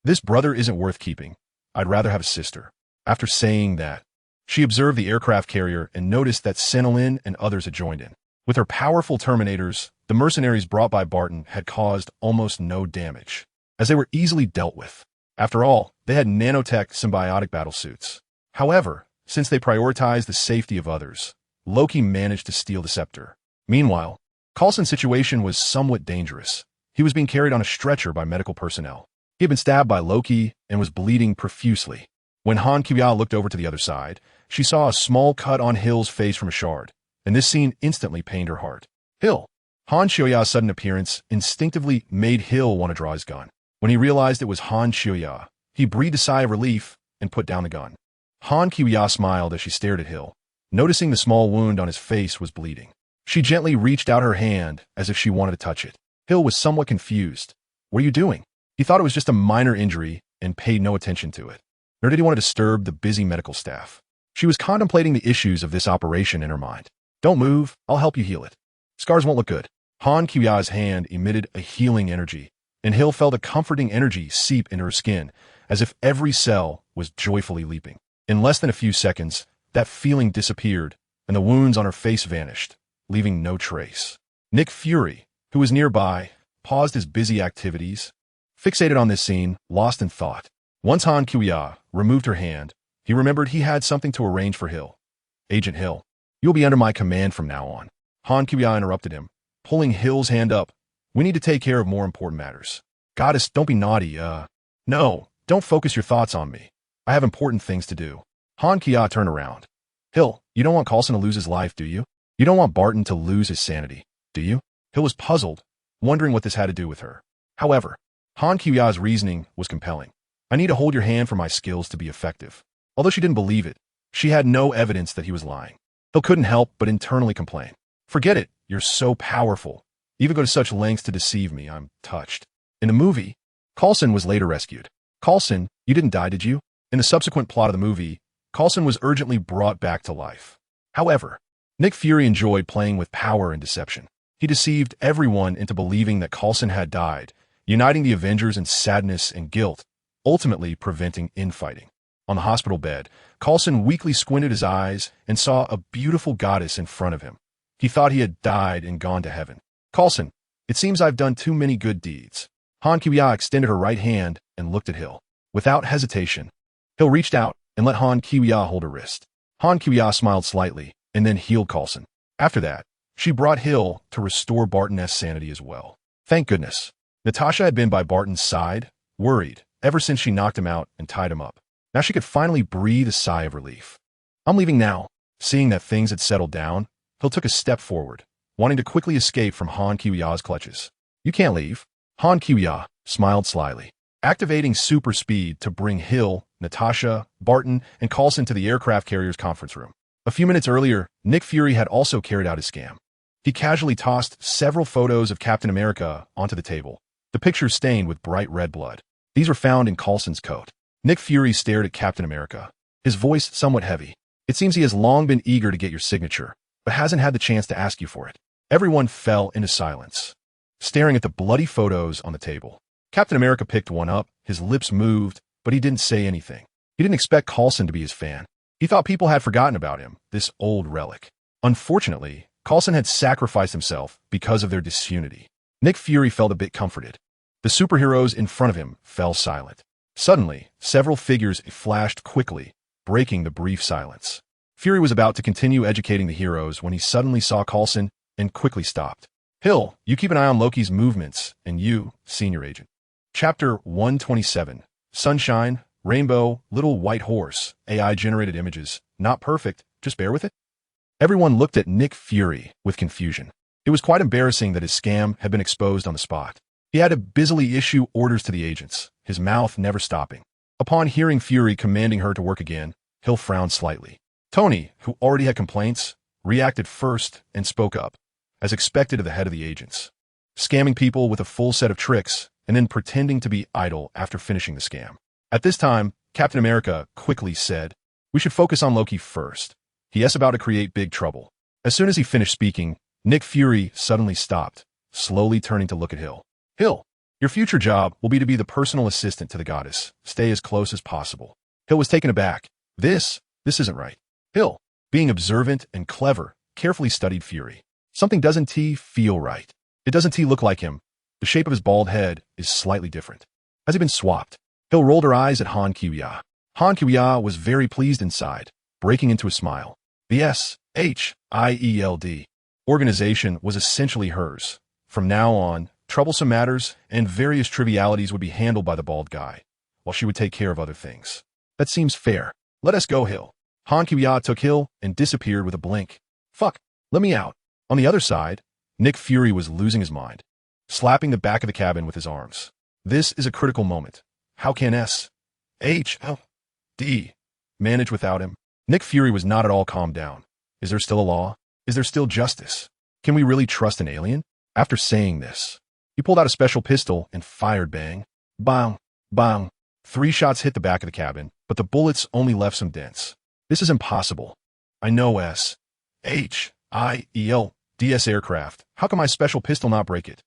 This brother isn't worth keeping. I'd rather have a sister. After saying that, she observed the aircraft carrier and noticed that Senolin and others had joined in. With her powerful Terminators, the mercenaries brought by Barton had caused almost no damage, as they were easily dealt with. After all, they had nanotech symbiotic battlesuits. However, since they prioritized the safety of others, Loki managed to steal the scepter. Meanwhile, Coulson's situation was somewhat dangerous. He was being carried on a stretcher by medical personnel. He had been stabbed by Loki and was bleeding profusely. When Han Kyo looked over to the other side, she saw a small cut on Hill's face from a shard, and this scene instantly pained her heart. Hill. Han Kyo's sudden appearance instinctively made Hill want to draw his gun. When he realized it was Han Kyo, he breathed a sigh of relief and put down the gun. Han Kyo smiled as she stared at Hill, Noticing the small wound on his face was bleeding, she gently reached out her hand as if she wanted to touch it. Hill was somewhat confused. What are you doing? He thought it was just a minor injury and paid no attention to it. Nor did he want to disturb the busy medical staff. She was contemplating the issues of this operation in her mind. Don't move, I'll help you heal it. Scars won't look good. Han Qia's hand emitted a healing energy, and Hill felt a comforting energy seep into her skin, as if every cell was joyfully leaping. In less than a few seconds, that feeling disappeared, and the wounds on her face vanished, leaving no trace. Nick Fury, who was nearby, paused his busy activities, fixated on this scene, lost in thought. Once Han Qia removed her hand, he remembered he had something to arrange for Hill. Agent Hill, you'll be under my command from now on. Han Qia interrupted him, pulling Hill's hand up. We need to take care of more important matters. Goddess, don't be naughty, No, don't focus your thoughts on me. I have important things to do. Han Qia turned around. Hill, you don't want Coulson to lose his life, do you? You don't want Barton to lose his sanity, do you? Hill was puzzled, wondering what this had to do with her. However, Han Qia's reasoning was compelling. I need to hold your hand for my skills to be effective. Although she didn't believe it, she had no evidence that he was lying. Hill couldn't help but internally complain. Forget it, you're so powerful. You even go to such lengths to deceive me, I'm touched. In the movie, Coulson was later rescued. Coulson, you didn't die, did you? In the subsequent plot of the movie, Coulson was urgently brought back to life. However, Nick Fury enjoyed playing with power and deception. He deceived everyone into believing that Coulson had died, uniting the Avengers in sadness and guilt, ultimately preventing infighting. On the hospital bed, Coulson weakly squinted his eyes and saw a beautiful goddess in front of him. He thought he had died and gone to heaven. Coulson, it seems I've done too many good deeds. Han Qia extended her right hand and looked at Hill. Without hesitation, Hill reached out and let Han Qia hold her wrist. Han Qia smiled slightly and then healed Coulson. After that, she brought Hill to restore Barton's sanity as well. Thank goodness. Natasha had been by Barton's side, worried, ever since she knocked him out and tied him up. Now she could finally breathe a sigh of relief. I'm leaving now. Seeing that things had settled down, Hill took a step forward, wanting to quickly escape from Han Qia's clutches. You can't leave. Han Qia smiled slyly, activating super speed to bring Hill, Natasha, Barton, and Coulson to the aircraft carrier's conference room. A few minutes earlier, Nick Fury had also carried out his scam. He casually tossed several photos of Captain America onto the table, the pictures stained with bright red blood. These were found in Coulson's coat. Nick Fury stared at Captain America, his voice somewhat heavy. It seems he has long been eager to get your signature, but hasn't had the chance to ask you for it. Everyone fell into silence, staring at the bloody photos on the table. Captain America picked one up, his lips moved, but he didn't say anything. He didn't expect Coulson to be his fan. He thought people had forgotten about him, this old relic. Unfortunately, Coulson had sacrificed himself because of their disunity. Nick Fury felt a bit comforted. The superheroes in front of him fell silent. Suddenly, several figures flashed quickly, breaking the brief silence. Fury was about to continue educating the heroes when he suddenly saw Coulson and quickly stopped. Hill, you keep an eye on Loki's movements, and you, Senior Agent. Chapter 127. Sunshine, Rainbow, Little White Horse, AI-generated images. Not perfect, just bear with it. Everyone looked at Nick Fury with confusion. It was quite embarrassing that his scam had been exposed on the spot. He had to busily issue orders to the agents, his mouth never stopping. Upon hearing Fury commanding her to work again, Hill frowned slightly. Tony, who already had complaints, reacted first and spoke up, as expected of the head of the agents. Scamming people with a full set of tricks, and then pretending to be idle after finishing the scam. At this time, Captain America quickly said, we should focus on Loki first. He is about to create big trouble. As soon as he finished speaking, Nick Fury suddenly stopped, slowly turning to look at Hill. Hill, your future job will be to be the personal assistant to the goddess. Stay as close as possible. Hill was taken aback. This isn't right. Hill, being observant and clever, carefully studied Fury. Something doesn't feel right. It doesn't look like him. The shape of his bald head is slightly different. Has he been swapped? Hill rolled her eyes at Han Qia. Han Qia was very pleased inside, breaking into a smile. The SHIELD organization was essentially hers. From now on, troublesome matters and various trivialities would be handled by the bald guy, while she would take care of other things. That seems fair. Let us go, Hill. Han Qia took Hill and disappeared with a blink. Fuck, let me out. On the other side, Nick Fury was losing his mind, slapping the back of the cabin with his arms. This is a critical moment. How can SHIELD manage without him? Nick Fury was not at all calmed down. Is there still a law? Is there still justice? Can we really trust an alien? After saying this, he pulled out a special pistol and fired. Bang, bang, bang. 3 shots hit the back of the cabin, but the bullets only left some dents. This is impossible. I know S.H.I.E.L.D.S. aircraft. How can my special pistol not break it?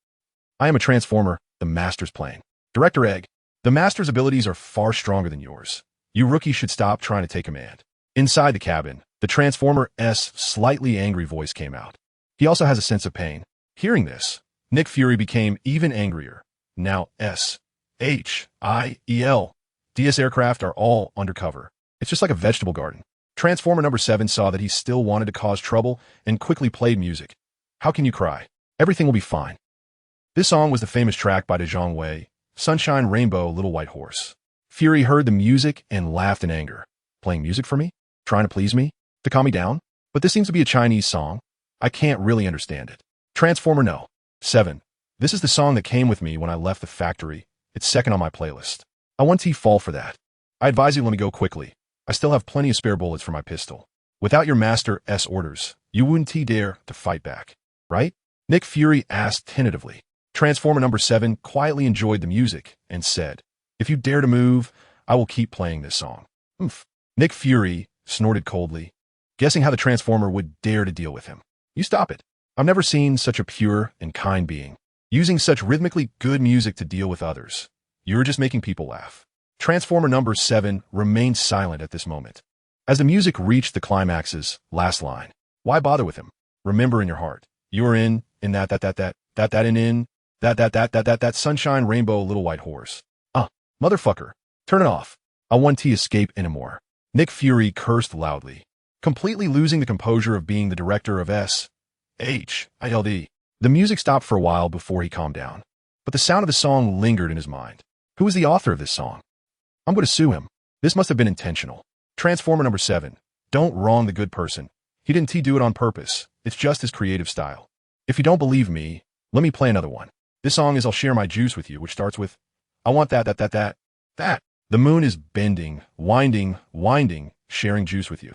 I am a transformer, the Master's plane. Director Egg, the Master's abilities are far stronger than yours. You rookies should stop trying to take command. Inside the cabin, the Transformer's slightly angry voice came out. He also has a sense of pain. Hearing this, Nick Fury became even angrier. Now S.H.I.E.L.D.S. aircraft are all undercover. It's just like a vegetable garden. Transformer number 7 saw that he still wanted to cause trouble and quickly played music. How can you cry? Everything will be fine. This song was the famous track by Zhang Wei, Sunshine Rainbow Little White Horse. Fury heard the music and laughed in anger. Playing music for me? Trying to please me? To calm me down? But this seems to be a Chinese song. I can't really understand it. Transformer No. 7. This is the song that came with me when I left the factory. It's second on my playlist. I want to fall for that. I advise you let me go quickly. I still have plenty of spare bullets for my pistol. Without your master's orders, you wouldn't dare to fight back, right? Nick Fury asked tentatively. Transformer number 7 quietly enjoyed the music and said, if you dare to move, I will keep playing this song. Nick Fury snorted coldly, guessing how the Transformer would dare to deal with him. You stop it. I've never seen such a pure and kind being, using such rhythmically good music to deal with others. You're just making people laugh. Transformer number 7 remained silent at this moment. As the music reached the climax's last line, why bother with him? Remember in your heart, you are in that sunshine rainbow little white horse. Motherfucker, turn it off. I want to escape anymore. Nick Fury cursed loudly, completely losing the composure of being the director of S.H.I.E.L.D. The music stopped for a while before he calmed down, but the sound of the song lingered in his mind. Who is the author of this song? I'm going to sue him. This must have been intentional. Transformer number 7. Don't wrong the good person. He didn't do it on purpose. It's just his creative style. If you don't believe me, let me play another one. This song is I'll Share My Juice With You, which starts with, I want that. The moon is bending, winding, sharing juice with you.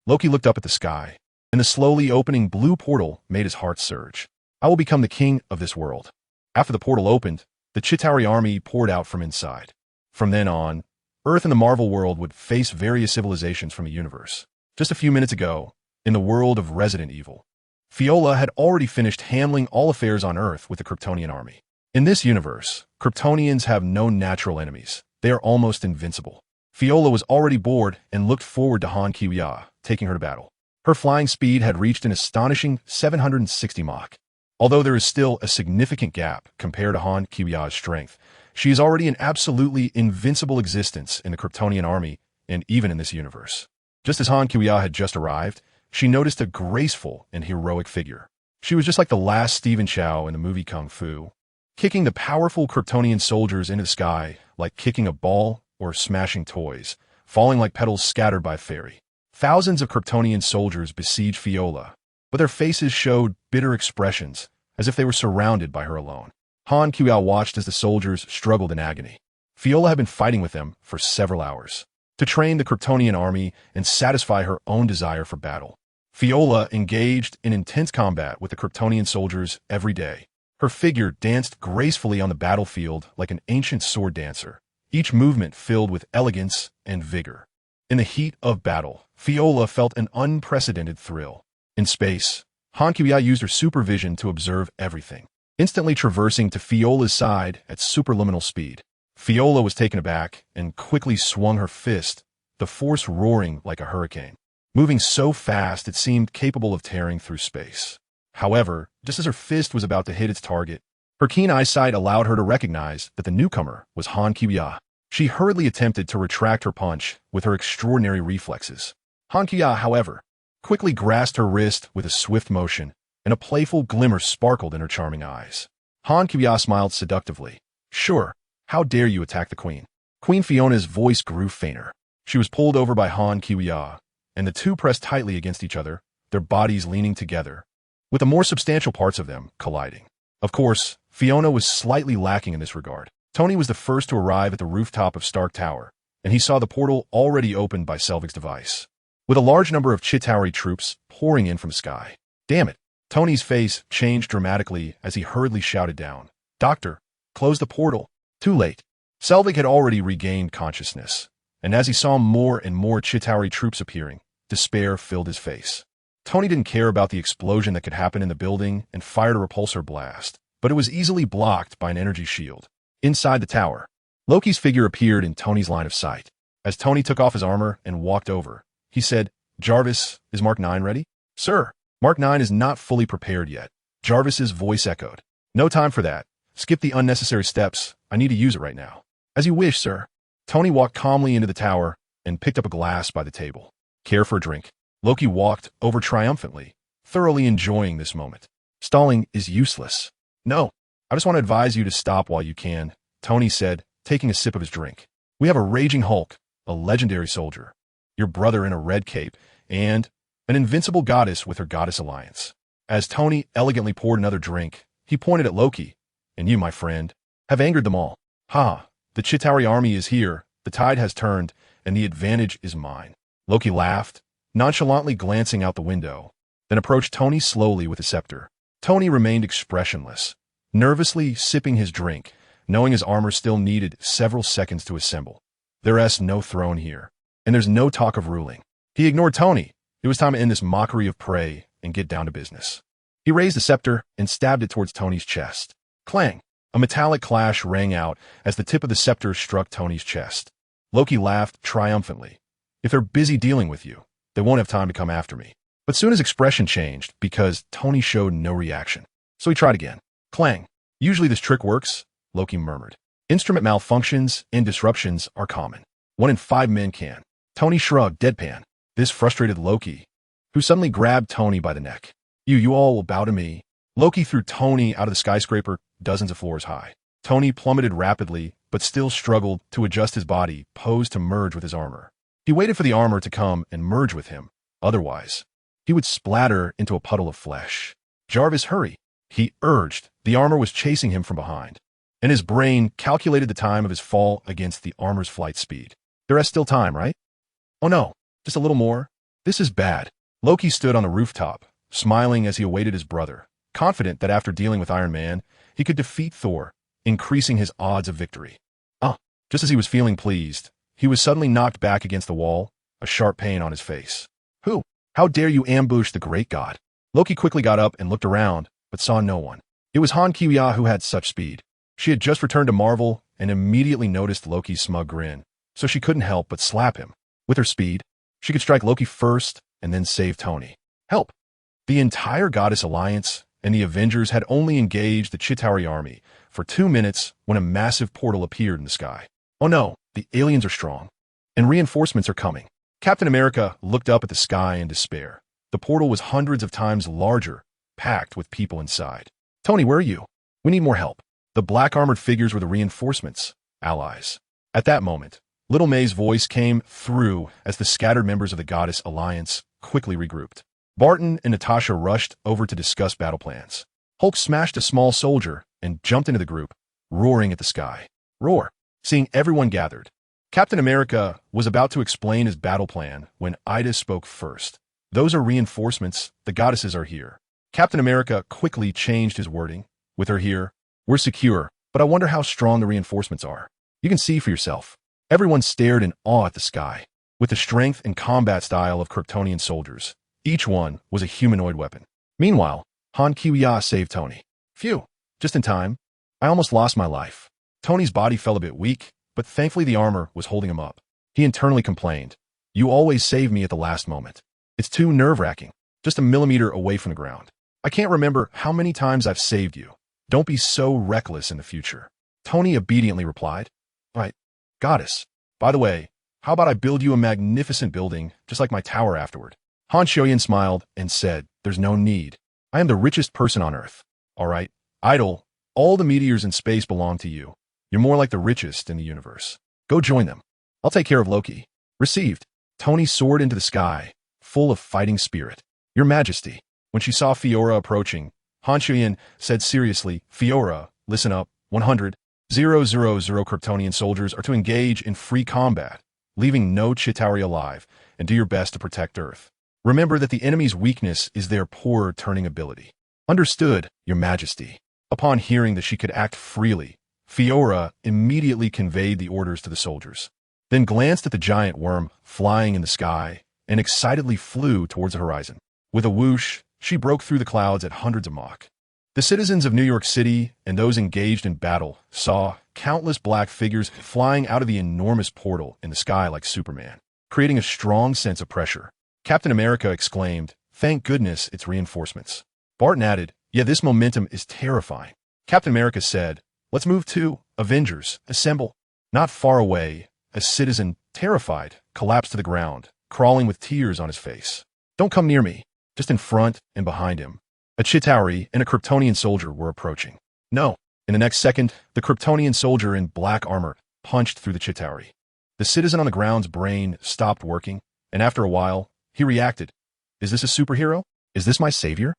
Loki looked up at the sky, and the slowly opening blue portal made his heart surge. I will become the king of this world. After the portal opened, the Chitauri army poured out from inside. From then on, Earth and the Marvel world would face various civilizations from the universe. Just a few minutes ago, in the world of Resident Evil, Fiola had already finished handling all affairs on Earth with the Kryptonian army. In this universe, Kryptonians have no natural enemies. They are almost invincible. Fiola was already bored and looked forward to Han Qiuya taking her to battle. Her flying speed had reached an astonishing 760 Mach. Although there is still a significant gap compared to Han Qiuya's strength, she is already an absolutely invincible existence in the Kryptonian army and even in this universe. Just as Han Qiuya had just arrived, she noticed a graceful and heroic figure. She was just like the last Stephen Chow in the movie Kung Fu, kicking the powerful Kryptonian soldiers into the sky like kicking a ball or smashing toys, falling like petals scattered by a fairy. Thousands of Kryptonian soldiers besieged Fiola, but their faces showed bitter expressions, as if they were surrounded by her alone. Han Qiuya watched as the soldiers struggled in agony. Fiola had been fighting with them for several hours to train the Kryptonian army and satisfy her own desire for battle. Fiola engaged in intense combat with the Kryptonian soldiers every day. Her figure danced gracefully on the battlefield like an ancient sword dancer, each movement filled with elegance and vigor. In the heat of battle, Fiola felt an unprecedented thrill. In space, Han Qiuya used her supervision to observe everything, instantly traversing to Fiola's side at superluminal speed. Fiola was taken aback and quickly swung her fist, the force roaring like a hurricane, moving so fast it seemed capable of tearing through space. However, just as her fist was about to hit its target, her keen eyesight allowed her to recognize that the newcomer was Han Qiuya. She hurriedly attempted to retract her punch with her extraordinary reflexes. Han Qiuya, however, quickly grasped her wrist with a swift motion, and a playful glimmer sparkled in her charming eyes. Han Qiuya smiled seductively. Sure, how dare you attack the queen? Queen Fiona's voice grew fainter. She was pulled over by Han Qiuya, and the two pressed tightly against each other, their bodies leaning together, with the more substantial parts of them colliding. Of course, Fiona was slightly lacking in this regard. Tony was the first to arrive at the rooftop of Stark Tower, and he saw the portal already opened by Selvig's device. with a large number of Chitauri troops pouring in from the sky. Damn it. Tony's face changed dramatically as he hurriedly shouted down, "Doctor, close the portal." Too late. Selvig had already regained consciousness, and as he saw more and more Chitauri troops appearing, despair filled his face. Tony didn't care about the explosion that could happen in the building and fired a repulsor blast, but it was easily blocked by an energy shield. Inside the tower, Loki's figure appeared in Tony's line of sight. As Tony took off his armor and walked over, he said, "Jarvis, is Mark 9 ready?" "Sir, Mark 9 is not fully prepared yet." Jarvis's voice echoed. "No time for that. Skip the unnecessary steps. I need to use it right now." "As you wish, sir." Tony walked calmly into the tower and picked up a glass by the table. "Care for a drink?" Loki walked over triumphantly, thoroughly enjoying this moment. "Stalling is useless." "No, I just want to advise you to stop while you can," Tony said, taking a sip of his drink. "We have a raging Hulk, a legendary soldier, your brother in a red cape, and an invincible goddess with her goddess alliance." As Tony elegantly poured another drink, he pointed at Loki. "And you, my friend, have angered them all. Ha, the Chitauri army is here, the tide has turned, and the advantage is mine." Loki laughed, nonchalantly glancing out the window, then approached Tony slowly with a scepter. Tony remained expressionless, nervously sipping his drink, knowing his armor still needed several seconds to assemble. There's no throne here, and there's no talk of ruling. He ignored Tony. It was time to end this mockery of prey and get down to business. He raised the scepter and stabbed it towards Tony's chest. Clang! A metallic clash rang out as the tip of the scepter struck Tony's chest. Loki laughed triumphantly. "If they're busy dealing with you, they won't have time to come after me." But soon his expression changed because Tony showed no reaction. So he tried again. Clang! "Usually this trick works," Loki murmured. "Instrument malfunctions and disruptions are common. 1 in 5 men can." Tony shrugged, deadpan. This frustrated Loki, who suddenly grabbed Tony by the neck. You all will bow to me." Loki threw Tony out of the skyscraper dozens of floors high. Tony plummeted rapidly, but still struggled to adjust his body, posed to merge with his armor. He waited for the armor to come and merge with him. Otherwise, he would splatter into a puddle of flesh. "Jarvis, hurry," he urged. The armor was chasing him from behind, and his brain calculated the time of his fall against the armor's flight speed. "There's still time, right?" "Oh no, just a little more." "This is bad." Loki stood on the rooftop, smiling as he awaited his brother, confident that after dealing with Iron Man, he could defeat Thor, increasing his odds of victory. Just as he was feeling pleased, he was suddenly knocked back against the wall, a sharp pain on his face. "Who? How dare you ambush the great god?" Loki quickly got up and looked around, but saw no one. It was Han Kiya who had such speed. She had just returned to Marvel and immediately noticed Loki's smug grin, so she couldn't help but slap him. With her speed, she could strike Loki first and then save Tony. Help! The entire Goddess Alliance and the Avengers had only engaged the Chitauri army for 2 minutes when a massive portal appeared in the sky. "Oh no, the aliens are strong, and reinforcements are coming." Captain America looked up at the sky in despair. The portal was hundreds of times larger, packed with people inside. "Tony, where are you? We need more help." The black-armored figures were the reinforcements, allies. At that moment, Little May's voice came through as the scattered members of the Goddess Alliance quickly regrouped. Barton and Natasha rushed over to discuss battle plans. Hulk smashed a small soldier and jumped into the group, roaring at the sky. Roar! Seeing everyone gathered, Captain America was about to explain his battle plan when Ida spoke first. "Those are reinforcements. The goddesses are here." Captain America quickly changed his wording. "With her here, we're secure, but I wonder how strong the reinforcements are. You can see for yourself." Everyone stared in awe at the sky. With the strength and combat style of Kryptonian soldiers, each one was a humanoid weapon. Meanwhile, Han Kiya saved Tony. "Phew, just in time. I almost lost my life." Tony's body felt a bit weak, but thankfully the armor was holding him up. He internally complained, "You always save me at the last moment. It's too nerve-wracking, just a millimeter away from the ground. I can't remember how many times I've saved you. Don't be so reckless in the future." Tony obediently replied, "Right, goddess. By the way, how about I build you a magnificent building, just like my tower afterward?" Han Shoyan smiled and said, "There's no need. I am the richest person on Earth." "All right, idle. All the meteors in space belong to you. You're more like the richest in the universe. Go join them. I'll take care of Loki." Received. Tony soared into the sky, full of fighting spirit. "Your Majesty." When she saw Fiora approaching, Han Chuyin said seriously, "Fiora, listen up. 100,000 Kryptonian soldiers are to engage in free combat. leaving no Chitauri alive, and do your best to protect Earth. Remember that the enemy's weakness is their poor turning ability. Understood, Your Majesty. Upon hearing that she could act freely, Fiora immediately conveyed the orders to the soldiers, then glanced at the giant worm flying in the sky and excitedly flew towards the horizon. With a whoosh, she broke through the clouds at hundreds of Mach. The citizens of New York City and those engaged in battle saw countless black figures flying out of the enormous portal in the sky like Superman, creating a strong sense of pressure. Captain America exclaimed, "Thank goodness it's reinforcements." Barton added, "Yeah, this momentum is terrifying." Captain America said, "Let's move to Avengers, assemble." Not far away, a citizen, terrified, collapsed to the ground, crawling with tears on his face. "Don't come near me." Just in front and behind him, a Chitauri and a Kryptonian soldier were approaching. No. In the next second, the Kryptonian soldier in black armor punched through the Chitauri. The citizen on the ground's brain stopped working, and after a while, he reacted. "Is this a superhero? Is this my savior?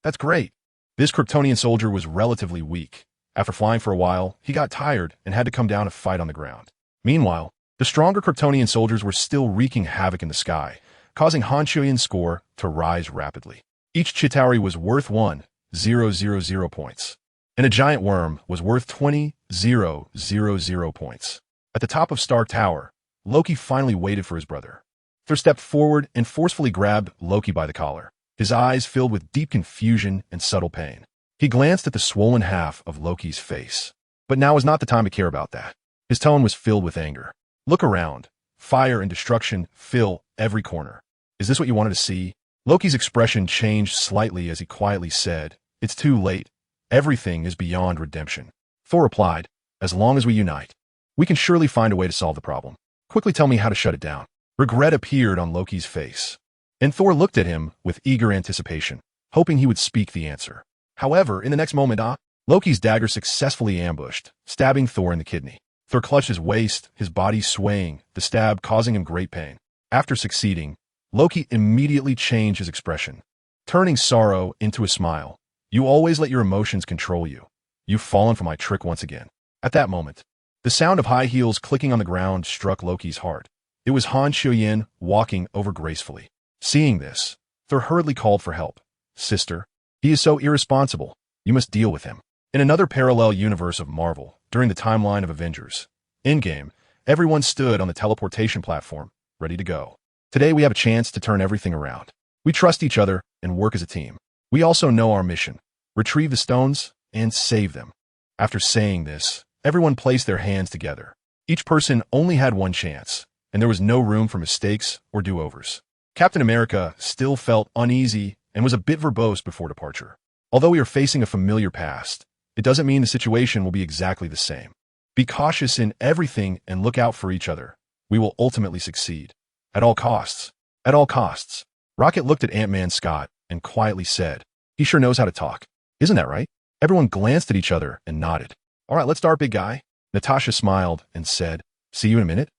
That's great." This Kryptonian soldier was relatively weak. After flying for a while, he got tired and had to come down to fight on the ground. Meanwhile, the stronger Kryptonian soldiers were still wreaking havoc in the sky, causing Han Chuyen's score to rise rapidly. Each Chitauri was worth 1,000 points, and a giant worm was worth 20,000 points. At the top of Stark Tower, Loki finally waited for his brother. Thor stepped forward and forcefully grabbed Loki by the collar, his eyes filled with deep confusion and subtle pain. He glanced at the swollen half of Loki's face. But now was not the time to care about that. His tone was filled with anger. "Look around. Fire and destruction fill every corner. Is this what you wanted to see?" Loki's expression changed slightly as he quietly said, "It's too late. Everything is beyond redemption." Thor replied, "As long as we unite, we can surely find a way to solve the problem. Quickly tell me how to shut it down." Regret appeared on Loki's face, and Thor looked at him with eager anticipation, hoping he would speak the answer. However, in the next moment, Loki's dagger successfully ambushed, stabbing Thor in the kidney. Thor clutched his waist, his body swaying, the stab causing him great pain. After succeeding, Loki immediately changed his expression, turning sorrow into a smile. "You always let your emotions control you. You've fallen for my trick once again." At that moment, the sound of high heels clicking on the ground struck Loki's heart. It was Han Chuyen walking over gracefully. Seeing this, Thor hurriedly called for help. "Sister, he is so irresponsible. You must deal with him." In another parallel universe of Marvel, during the timeline of Avengers, Endgame, everyone stood on the teleportation platform, ready to go. Today we have a chance to turn everything around. We trust each other and work as a team. We also know our mission: retrieve the stones and save them. After saying this, everyone placed their hands together. Each person only had one chance, and there was no room for mistakes or do-overs. Captain America still felt uneasy and was a bit verbose before departure. Although we are facing a familiar past, it doesn't mean the situation will be exactly the same. Be cautious in everything and look out for each other. We will ultimately succeed. At all costs. At all costs. Rocket looked at Ant-Man Scott and quietly said, "He sure knows how to talk. Isn't that right?" Everyone glanced at each other and nodded. "All right, let's start, big guy." Natasha smiled and said, "See you in a minute."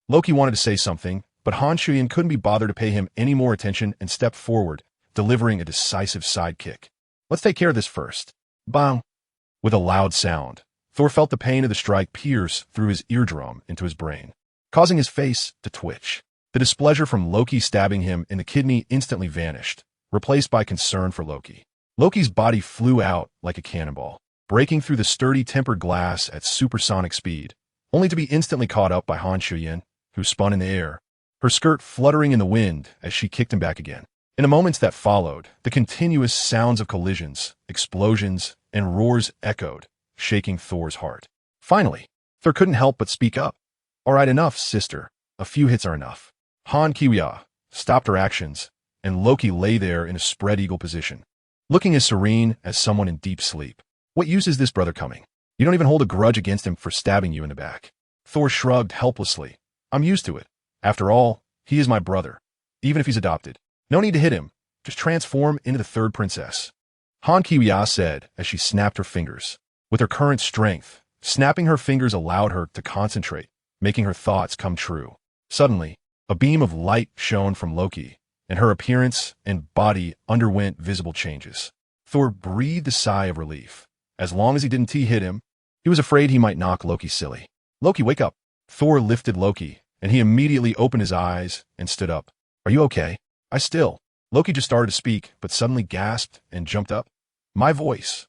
Loki wanted to say something, but Han Chuyen couldn't be bothered to pay him any more attention and stepped forward, delivering a decisive side kick. "Let's take care of this first." Bang! With a loud sound, Thor felt the pain of the strike pierce through his eardrum into his brain, causing his face to twitch. The displeasure from Loki stabbing him in the kidney instantly vanished, replaced by concern for Loki. Loki's body flew out like a cannonball, breaking through the sturdy tempered glass at supersonic speed, only to be instantly caught up by Han Chuyen, who spun in the air, her skirt fluttering in the wind as she kicked him back again. In the moments that followed, the continuous sounds of collisions, explosions, and roars echoed, shaking Thor's heart. Finally, Thor couldn't help but speak up. "All right, enough, sister. A few hits are enough." Han Kiwia stopped her actions, and Loki lay there in a spread eagle position, looking as serene as someone in deep sleep. "What use is this brother coming? You don't even hold a grudge against him for stabbing you in the back." Thor shrugged helplessly. "I'm used to it. After all, he is my brother, even if he's adopted. No need to hit him. Just transform into the third princess." Han Kiwia said as she snapped her fingers. With her current strength, snapping her fingers allowed her to concentrate, making her thoughts come true. Suddenly, a beam of light shone from Loki, and her appearance and body underwent visible changes. Thor breathed a sigh of relief. As long as he didn't hit him, he was afraid he might knock Loki silly. "Loki, wake up." Thor lifted Loki, and he immediately opened his eyes and stood up. Are you okay? I still. Loki just started to speak, but suddenly gasped and jumped up. My voice.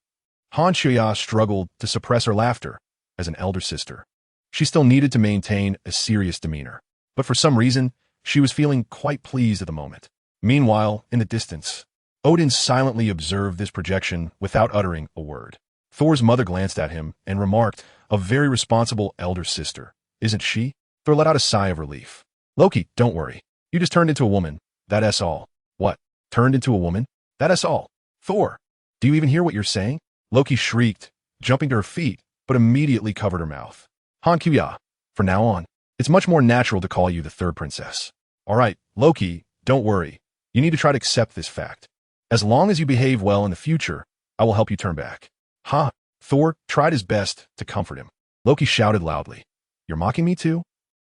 Han Shouya struggled to suppress her laughter. As an elder sister, she still needed to maintain a serious demeanor, but for some reason, she was feeling quite pleased at the moment. Meanwhile, in the distance, Odin silently observed this projection without uttering a word. Thor's mother glanced at him and remarked, a very responsible elder sister, isn't she? Thor let out a sigh of relief. Loki, don't worry. You just turned into a woman. That's all. What? Turned into a woman? That's all. Thor, do you even hear what you're saying? Loki shrieked, jumping to her feet, but immediately covered her mouth. Han Kuya, from now on, it's much more natural to call you the third princess. All right, Loki, don't worry. You need to try to accept this fact. As long as you behave well in the future, I will help you turn back. Ha! Thor tried his best to comfort him. Loki shouted loudly. You're mocking me too?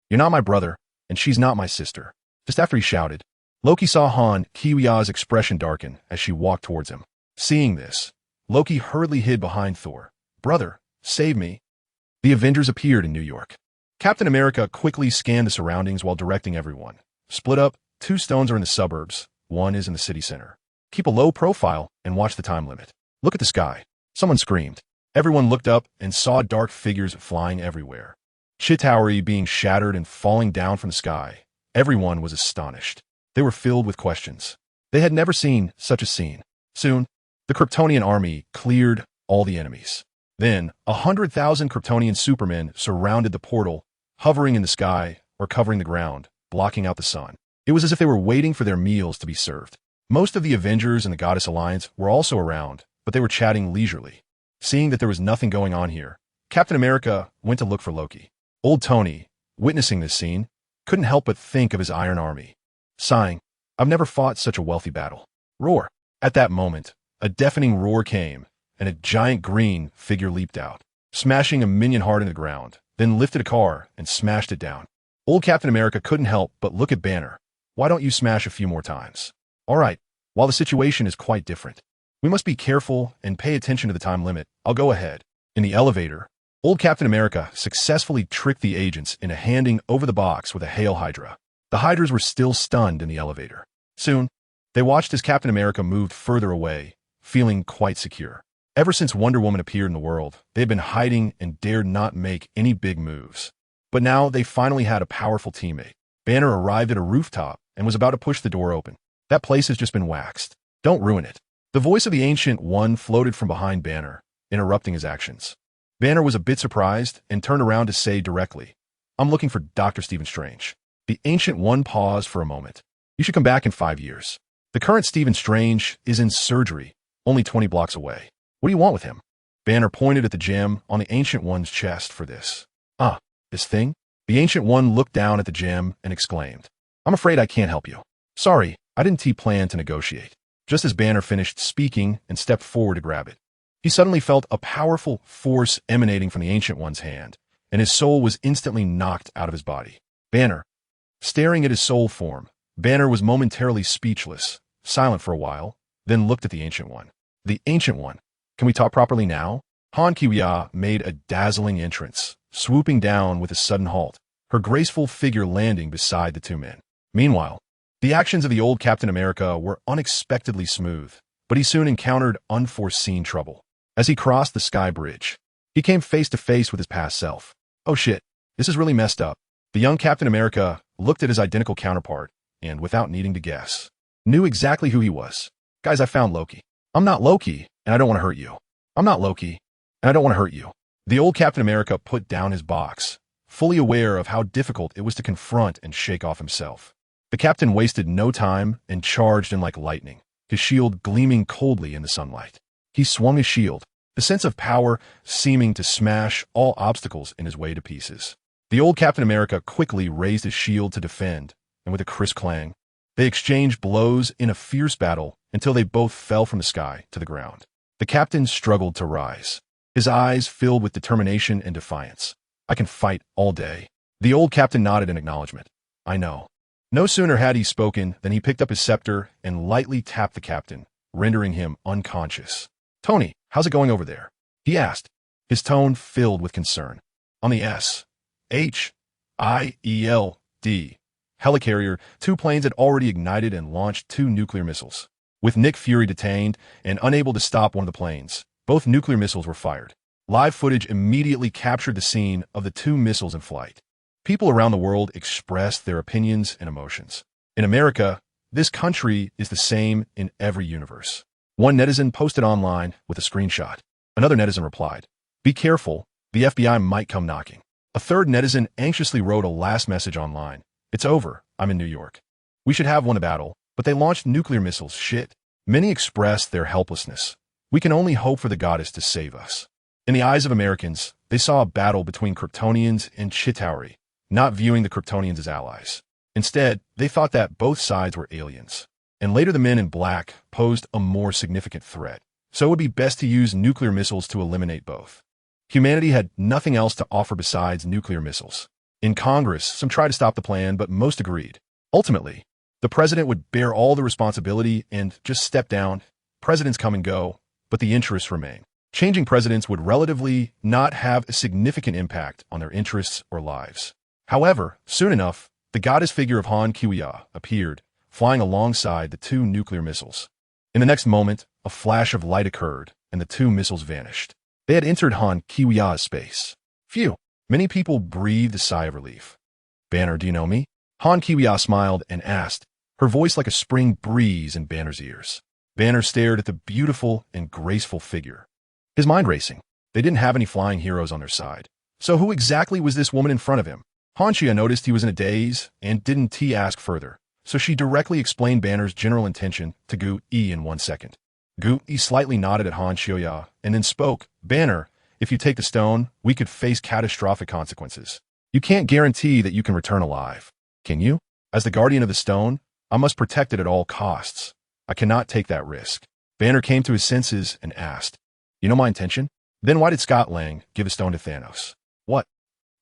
You're not my brother, and she's not my sister. Just after he shouted, Loki saw Han Kiwia's expression darken as she walked towards him. Seeing this, Loki hurriedly hid behind Thor. Brother, save me. The Avengers appeared in New York. Captain America quickly scanned the surroundings while directing everyone. Split up, 2 stones are in the suburbs, 1 is in the city center. Keep a low profile and watch the time limit. Look at the sky. Someone screamed. Everyone looked up and saw dark figures flying everywhere. Chitauri being shattered and falling down from the sky. Everyone was astonished. They were filled with questions. They had never seen such a scene. Soon, the Kryptonian army cleared all the enemies. Then, 100,000 Kryptonian supermen surrounded the portal, hovering in the sky or covering the ground, blocking out the sun. It was as if they were waiting for their meals to be served. Most of the Avengers and the Goddess Alliance were also around, but they were chatting leisurely. Seeing that there was nothing going on here, Captain America went to look for Loki. Old Tony, witnessing this scene, couldn't help but think of his Iron Army. Sighing, I've never fought such a wealthy battle. Roar! At that moment, a deafening roar came, and a giant green figure leaped out, smashing a minion hard into the ground, then lifted a car and smashed it down. Old Captain America couldn't help but look at Banner. Why don't you smash a few more times? All right, while the situation is quite different, we must be careful and pay attention to the time limit. I'll go ahead. In the elevator, old Captain America successfully tricked the agents into handing over the box with a Hail Hydra. The Hydras were still stunned in the elevator. Soon, they watched as Captain America moved further away, feeling quite secure. Ever since Wonder Woman appeared in the world, they had been hiding and dared not make any big moves. But now they finally had a powerful teammate. Banner arrived at a rooftop and was about to push the door open. That place has just been waxed. Don't ruin it. The voice of the Ancient One floated from behind Banner, interrupting his actions. Banner was a bit surprised and turned around to say directly, I'm looking for Dr. Stephen Strange. The Ancient One paused for a moment. You should come back in 5 years. The current Stephen Strange is in surgery, only 20 blocks away. What do you want with him? Banner pointed at the gem on the Ancient One's chest for this. Ah, this thing? The Ancient One looked down at the gem and exclaimed, I'm afraid I can't help you. Sorry, I didn't plan to negotiate. Just as Banner finished speaking and stepped forward to grab it, he suddenly felt a powerful force emanating from the Ancient One's hand, and his soul was instantly knocked out of his body. Banner, staring at his soul form, Banner was momentarily speechless, silent for a while, then looked at the Ancient One. The Ancient One, can we talk properly now? Han Kiwia made a dazzling entrance, swooping down with a sudden halt, her graceful figure landing beside the 2 men. Meanwhile, the actions of the old Captain America were unexpectedly smooth, but he soon encountered unforeseen trouble. As he crossed the sky bridge, he came face to face with his past self. Oh shit, this is really messed up. The young Captain America looked at his identical counterpart, and without needing to guess, knew exactly who he was. Guys, I found Loki. I'm not Loki, and I don't want to hurt you. I'm not Loki, and I don't want to hurt you. The old Captain America put down his box, fully aware of how difficult it was to confront and shake off himself. The captain wasted no time and charged in like lightning, his shield gleaming coldly in the sunlight. He swung his shield, the sense of power seeming to smash all obstacles in his way to pieces. The old Captain America quickly raised his shield to defend, and with a crisp clang, they exchanged blows in a fierce battle until they both fell from the sky to the ground. The captain struggled to rise, his eyes filled with determination and defiance. I can fight all day. The old captain nodded in acknowledgement. I know. No sooner had he spoken than he picked up his scepter and lightly tapped the captain, rendering him unconscious. Tony, how's it going over there? He asked, his tone filled with concern. On the S-H-I-E-L-D D. Helicarrier, 2 planes had already ignited and launched 2 nuclear missiles. With Nick Fury detained and unable to stop one of the planes, both nuclear missiles were fired. Live footage immediately captured the scene of the 2 missiles in flight. People around the world expressed their opinions and emotions. In America, this country is the same in every universe. One netizen posted online with a screenshot. Another netizen replied, "Be careful, the FBI might come knocking." A third netizen anxiously wrote a last message online. "It's over, I'm in New York. We should have won a battle, but they launched nuclear missiles, shit." Many expressed their helplessness. We can only hope for the goddess to save us. In the eyes of Americans, they saw a battle between Kryptonians and Chitauri, not viewing the Kryptonians as allies. Instead, they thought that both sides were aliens. And later the men in black posed a more significant threat. So it would be best to use nuclear missiles to eliminate both. Humanity had nothing else to offer besides nuclear missiles. In Congress, some tried to stop the plan, but most agreed. Ultimately, the president would bear all the responsibility and just step down. Presidents come and go, but the interests remain. Changing presidents would relatively not have a significant impact on their interests or lives. However, soon enough, the goddess figure of Han Kiwiya appeared, flying alongside the 2 nuclear missiles. In the next moment, a flash of light occurred, and the 2 missiles vanished. They had entered Han Kiwiya's space. Phew! Many people breathed a sigh of relief. "Banner, do you know me?" Han Kiwiya smiled and asked, her voice like a spring breeze in Banner's ears. Banner stared at the beautiful and graceful figure. His mind racing. They didn't have any flying heroes on their side. So who exactly was this woman in front of him? Han Kiwiya noticed he was in a daze and didn't ask further, so she directly explained Banner's general intention to Gu-E in 1 second. Gu-E slightly nodded at Han Kiwiya and then spoke, "Banner, if you take the stone, we could face catastrophic consequences. You can't guarantee that you can return alive, can you? As the guardian of the stone, I must protect it at all costs. I cannot take that risk." Banner came to his senses and asked, "You know my intention? Then why did Scott Lang give the stone to Thanos?" "What?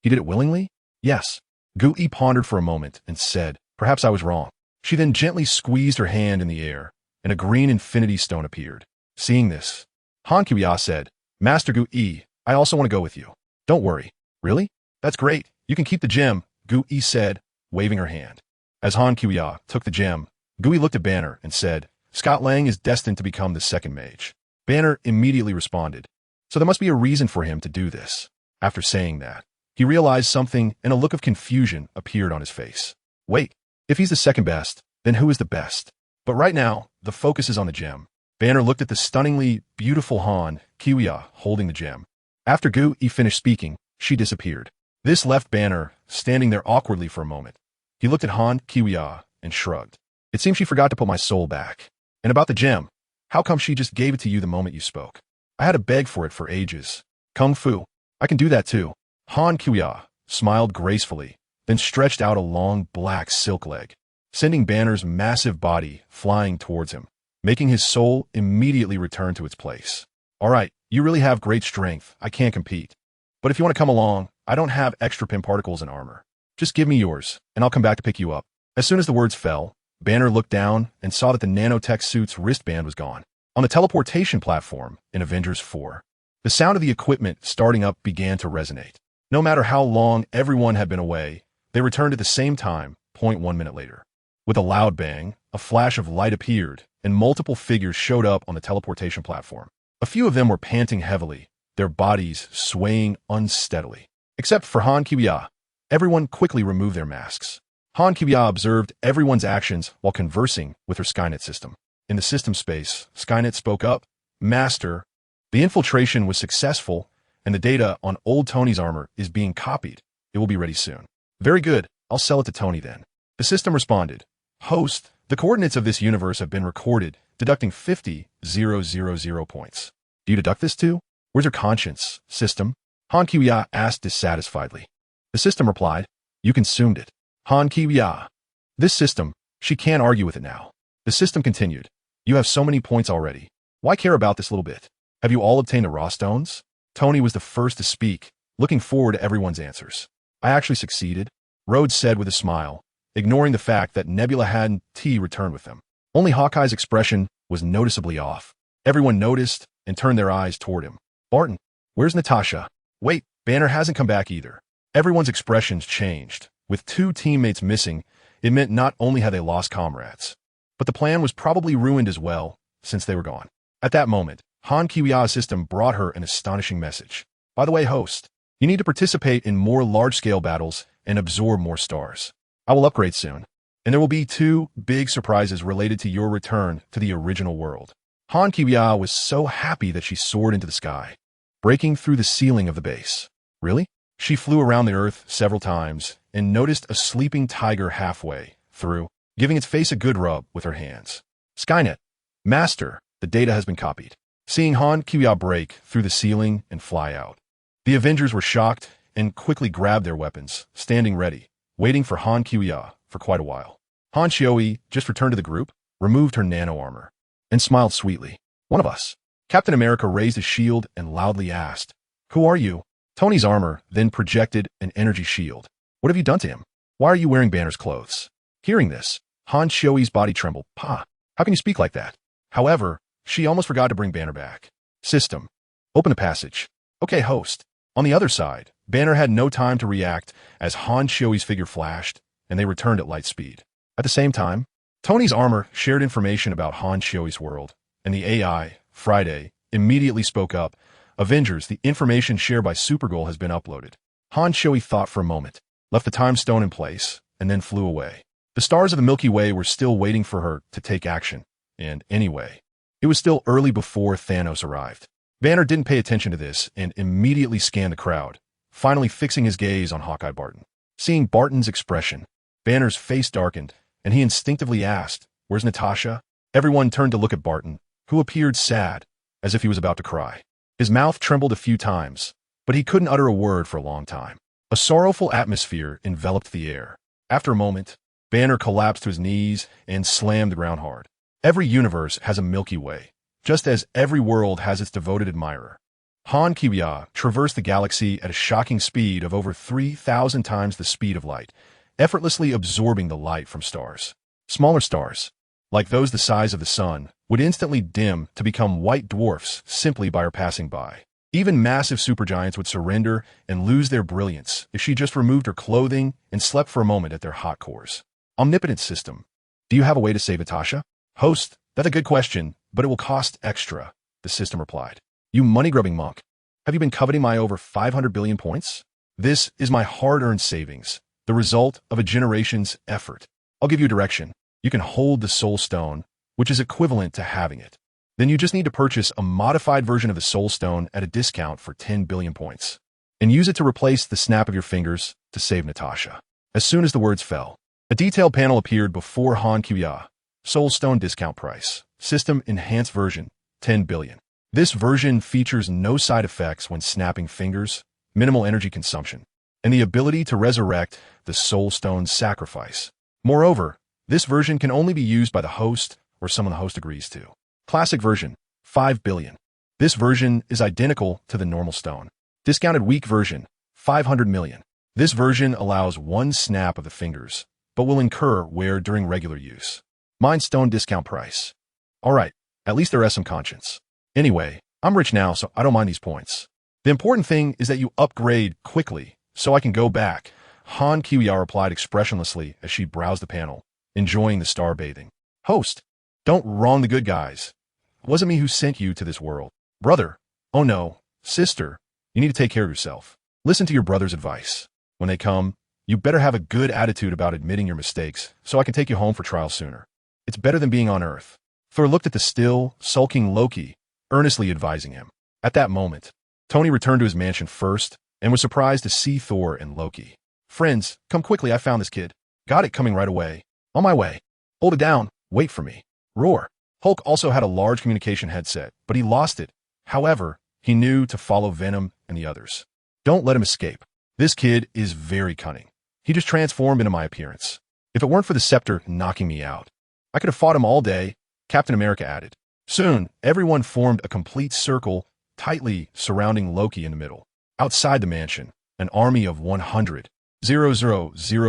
He did it willingly?" "Yes." Gu-E pondered for a moment and said, "Perhaps I was wrong." She then gently squeezed her hand in the air, and a green infinity stone appeared. Seeing this, Han Kiwiya said, "Master Gu-E, I also want to go with you." "Don't worry." "Really? That's great. You can keep the gem," Gu-E said, waving her hand. As Han Kiwiya took the gem, Gu-E looked at Banner and said, "Scott Lang is destined to become the second mage." Banner immediately responded, "So there must be a reason for him to do this." After saying that, he realized something and a look of confusion appeared on his face. "Wait, if he's the second best, then who is the best?" But right now, the focus is on the gem. Banner looked at the stunningly beautiful Han Kiwiya holding the gem. After Gu-E finished speaking, she disappeared. This left Banner standing there awkwardly for a moment. He looked at Han Kiwiya and shrugged. "It seems she forgot to put my soul back. And about the gem, how come she just gave it to you the moment you spoke? I had to beg for it for ages. Kung Fu, I can do that too." Han Kiwiya smiled gracefully, then stretched out a long black silk leg, sending Banner's massive body flying towards him, making his soul immediately return to its place. "All right, you really have great strength. I can't compete. But if you want to come along, I don't have extra pin particles and armor. Just give me yours, and I'll come back to pick you up." As soon as the words fell, Banner looked down and saw that the nanotech suit's wristband was gone. On the teleportation platform in Avengers 4, the sound of the equipment starting up began to resonate. No matter how long everyone had been away, they returned at the same time, 0.1 minute later. With a loud bang, a flash of light appeared, and multiple figures showed up on the teleportation platform. A few of them were panting heavily, their bodies swaying unsteadily. Except for Han Kiwiya, everyone quickly removed their masks. Han Kiwiya observed everyone's actions while conversing with her Skynet system. In the system space, Skynet spoke up, "Master, the infiltration was successful, and the data on old Tony's armor is being copied. It will be ready soon." "Very good, I'll sell it to Tony then." The system responded, "Host, the coordinates of this universe have been recorded, deducting 50,000 points. Do you deduct this too? Where's your conscience, system?" Han Kiwiya asked dissatisfiedly. The system replied, "You consumed it." Han Kiwiya. This system, she can't argue with it now. The system continued, "You have so many points already. Why care about this little bit? Have you all obtained the raw stones?" Tony was the first to speak, looking forward to everyone's answers. "I actually succeeded," Rhodes said with a smile, ignoring the fact that Nebula hadn't returned with them. Only Hawkeye's expression was noticeably off. Everyone noticed and turned their eyes toward him. "Barton, where's Natasha? Wait, Banner hasn't come back either." Everyone's expressions changed, With 2 teammates missing, it meant not only had they lost comrades, but the plan was probably ruined as well, since they were gone. At that moment, Han Kiwia's system brought her an astonishing message. By the way, host, you need to participate in more large-scale battles and absorb more stars. I will upgrade soon, and there will be 2 big surprises related to your return to the original world. Han Kiwia was so happy that she soared into the sky, breaking through the ceiling of the base. Really? She flew around the earth several times and noticed a sleeping tiger halfway through, giving its face a good rub with her hands. Skynet, Master, the data has been copied. Seeing Han Kiwia break through the ceiling and fly out, the Avengers were shocked and quickly grabbed their weapons, standing ready, waiting for Han Kiwia for quite a while. Han Xioi just returned to the group, removed her nano armor, and smiled sweetly. One of us. Captain America raised his shield and loudly asked, "Who are you?" Tony's armor then projected an energy shield. "What have you done to him? Why are you wearing Banner's clothes?" Hearing this, Han Xiui's body trembled. "Pa, how can you speak like that?" However, she almost forgot to bring Banner back. System. Open a passage. Okay, host. On the other side, Banner had no time to react as Han Xiui's figure flashed, and they returned at light speed. At the same time, Tony's armor shared information about Han Xiui's world, and the AI, Friday, immediately spoke up. "Avengers, the information shared by Supergirl has been uploaded." Han Xiui thought for a moment, left the time stone in place, and then flew away. The stars of the Milky Way were still waiting for her to take action, and anyway, it was still early before Thanos arrived. Banner didn't pay attention to this and immediately scanned the crowd, finally fixing his gaze on Hawkeye Barton. Seeing Barton's expression, Banner's face darkened, and he instinctively asked, "Where's Natasha?" Everyone turned to look at Barton, who appeared sad, as if he was about to cry. His mouth trembled a few times, but he couldn't utter a word for a long time. A sorrowful atmosphere enveloped the air. After a moment, Banner collapsed to his knees and slammed the ground hard. Every universe has a Milky Way, just as every world has its devoted admirer. Han Kiwia traversed the galaxy at a shocking speed of over 3,000 times the speed of light, effortlessly absorbing the light from stars. Smaller stars, like those the size of the sun, would instantly dim to become white dwarfs simply by her passing by. Even massive supergiants would surrender and lose their brilliance if she just removed her clothing and slept for a moment at their hot cores. Omnipotent system. Do you have a way to save Natasha? Host, that's a good question, but it will cost extra, the system replied. You money-grubbing monk. Have you been coveting my over 500 billion points? This is my hard-earned savings, the result of a generation's effort. I'll give you direction. You can hold the Soul Stone, which is equivalent to having it. Then you just need to purchase a modified version of the Soul Stone at a discount for 10 billion points, and use it to replace the snap of your fingers to save Natasha. As soon as the words fell, a detailed panel appeared before Han Kiwia. Soul Stone discount price. System enhanced version, 10 billion. This version features no side effects when snapping fingers, minimal energy consumption, and the ability to resurrect the Soul Stone's sacrifice. Moreover, this version can only be used by the host or someone the host agrees to. Classic version, 5 billion. This version is identical to the normal stone. Discounted weak version, 500 million. This version allows one snap of the fingers, but will incur wear during regular use. Mind Stone discount price. Alright, at least there is some conscience. Anyway, I'm rich now, so I don't mind these points. The important thing is that you upgrade quickly, so I can go back. Han Kiwia replied expressionlessly as she browsed the panel, enjoying the star bathing. Host, don't wrong the good guys. It wasn't me who sent you to this world. Brother, oh no, sister, you need to take care of yourself. Listen to your brother's advice. When they come, you better have a good attitude about admitting your mistakes, so I can take you home for trial sooner. It's better than being on Earth. Thor looked at the still, sulking Loki, earnestly advising him. At that moment, Tony returned to his mansion first and was surprised to see Thor and Loki. Friends, come quickly, I found this kid. Got it, coming right away. On my way. Hold it down, wait for me. Roar. Hulk also had a large communication headset, but he lost it. However, he knew to follow Venom and the others. Don't let him escape. This kid is very cunning. He just transformed into my appearance. If it weren't for the scepter knocking me out, I could have fought him all day, Captain America added. Soon, everyone formed a complete circle, tightly surrounding Loki in the middle. Outside the mansion, an army of 100,000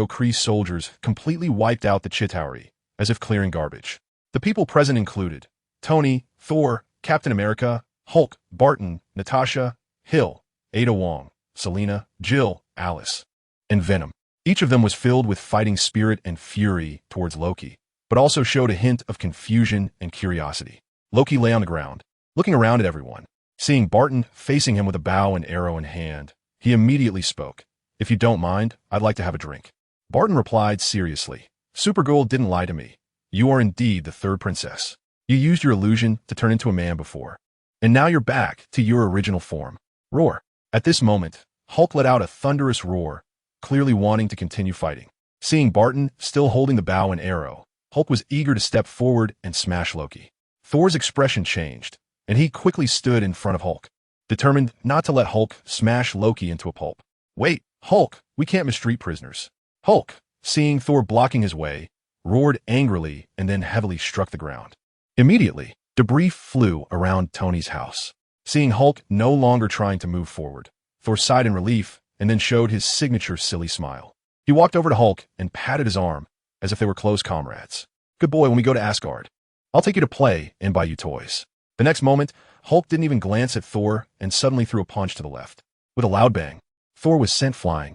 Kree soldiers completely wiped out the Chitauri, as if clearing garbage. The people present included Tony, Thor, Captain America, Hulk, Barton, Natasha, Hill, Ada Wong, Selena, Jill, Alice, and Venom. Each of them was filled with fighting spirit and fury towards Loki, but also showed a hint of confusion and curiosity. Loki lay on the ground, looking around at everyone. Seeing Barton facing him with a bow and arrow in hand, he immediately spoke. "If you don't mind, I'd like to have a drink." Barton replied seriously. "Supergirl didn't lie to me. You are indeed the third princess. You used your illusion to turn into a man before. And now you're back to your original form." Roar. At this moment, Hulk let out a thunderous roar, clearly wanting to continue fighting. Seeing Barton still holding the bow and arrow, Hulk was eager to step forward and smash Loki. Thor's expression changed, and he quickly stood in front of Hulk, determined not to let Hulk smash Loki into a pulp. "Wait, Hulk, we can't mistreat prisoners." Hulk, seeing Thor blocking his way, roared angrily and then heavily struck the ground. Immediately, debris flew around Tony's house. Seeing Hulk no longer trying to move forward, Thor sighed in relief and then showed his signature silly smile. He walked over to Hulk and patted his arm as if they were close comrades. "Good boy, when we go to Asgard, I'll take you to play and buy you toys." The next moment, Hulk didn't even glance at Thor and suddenly threw a punch to the left. With a loud bang, Thor was sent flying.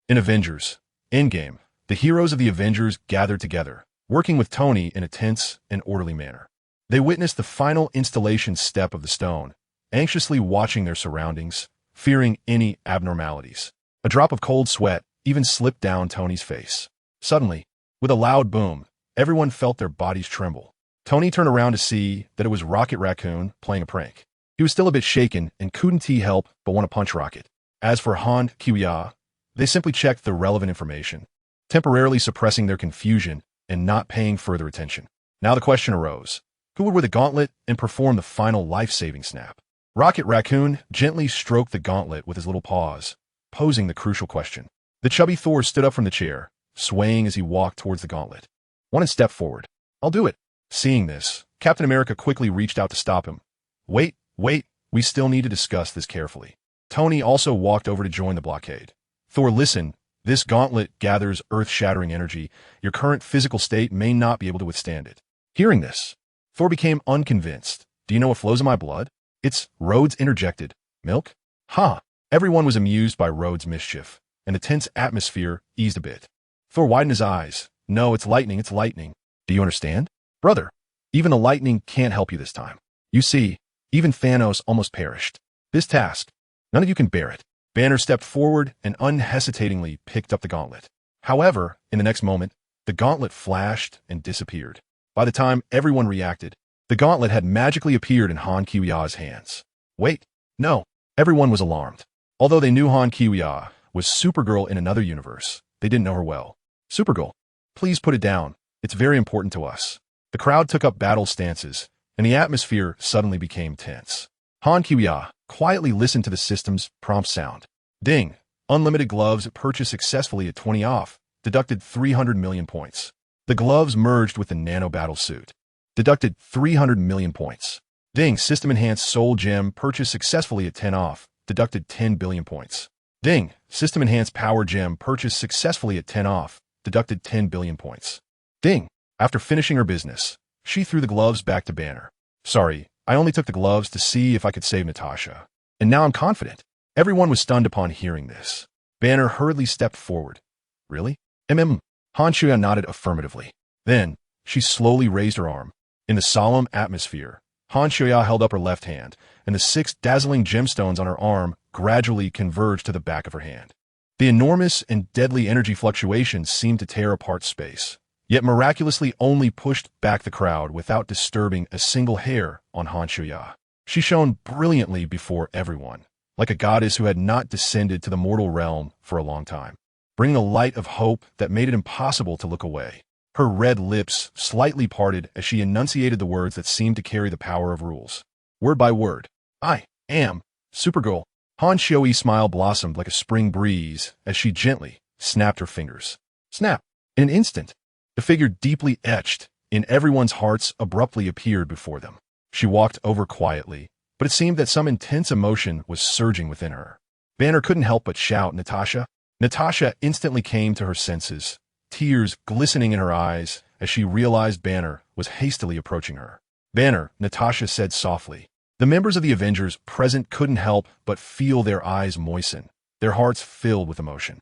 In Avengers Endgame, the heroes of the Avengers gathered together, working with Tony in a tense and orderly manner. They witnessed the final installation step of the stone, anxiously watching their surroundings, fearing any abnormalities. A drop of cold sweat even slipped down Tony's face. Suddenly, with a loud boom, everyone felt their bodies tremble. Tony turned around to see that it was Rocket Raccoon playing a prank. He was still a bit shaken and couldn't help but want to punch Rocket. As for Han, Kiya, they simply checked the relevant information, temporarily suppressing their confusion and not paying further attention. Now the question arose: who would wear the gauntlet and perform the final life-saving snap? Rocket Raccoon gently stroked the gauntlet with his little paws, posing the crucial question. The chubby Thor stood up from the chair, swaying as he walked towards the gauntlet. One step forward. "I'll do it." Seeing this, Captain America quickly reached out to stop him. Wait, we still need to discuss this carefully." Tony also walked over to join the blockade. "Thor, listen, this gauntlet gathers earth-shattering energy. Your current physical state may not be able to withstand it." Hearing this, Thor became unconvinced. "Do you know what flows in my blood?" "It's," Rhodes interjected. "Milk?" "Ha!" Everyone was amused by Rhodes' mischief, and the tense atmosphere eased a bit. Thor widened his eyes. "No, it's lightning. Do you understand?" "Brother, even the lightning can't help you this time. You see, even Thanos almost perished. This task, none of you can bear it." Banner stepped forward and unhesitatingly picked up the gauntlet. However, in the next moment, the gauntlet flashed and disappeared. By the time everyone reacted, the gauntlet had magically appeared in Han Kiwia's hands. "Wait, no." Everyone was alarmed. Although they knew Han Kiwia was Supergirl in another universe, they didn't know her well. "Supergirl, please put it down. It's very important to us." The crowd took up battle stances, and the atmosphere suddenly became tense. Han Kiwia quietly listened to the system's prompt sound. Ding! Unlimited gloves purchased successfully at 20 off, deducted 300 million points. The gloves merged with the nano battle suit. Deducted 300 million points. Ding! System enhanced soul gem purchased successfully at 10 off, deducted 10 billion points. Ding! System enhanced power gem purchased successfully at 10 off, deducted 10 billion points. Ding! After finishing her business, she threw the gloves back to Banner. "Sorry, I only took the gloves to see if I could save Natasha. And now I'm confident." Everyone was stunned upon hearing this. Banner hurriedly stepped forward. "Really?" Han Chuya nodded affirmatively. Then, she slowly raised her arm. In the solemn atmosphere, Han Chuya held up her left hand, and the 6 dazzling gemstones on her arm gradually converged to the back of her hand. The enormous and deadly energy fluctuations seemed to tear apart space, yet miraculously only pushed back the crowd without disturbing a single hair on Han Chuya. She shone brilliantly before everyone, like a goddess who had not descended to the mortal realm for a long time, bringing a light of hope that made it impossible to look away. Her red lips slightly parted as she enunciated the words that seemed to carry the power of rules. Word by word. "I am Supergirl." Han Shioi's smile blossomed like a spring breeze as she gently snapped her fingers. Snap! In an instant, the figure deeply etched in everyone's hearts abruptly appeared before them. She walked over quietly, but it seemed that some intense emotion was surging within her. Banner couldn't help but shout, "Natasha!" Natasha instantly came to her senses, tears glistening in her eyes as she realized Banner was hastily approaching her. "Banner," Natasha said softly. The members of the Avengers present couldn't help but feel their eyes moisten, their hearts filled with emotion.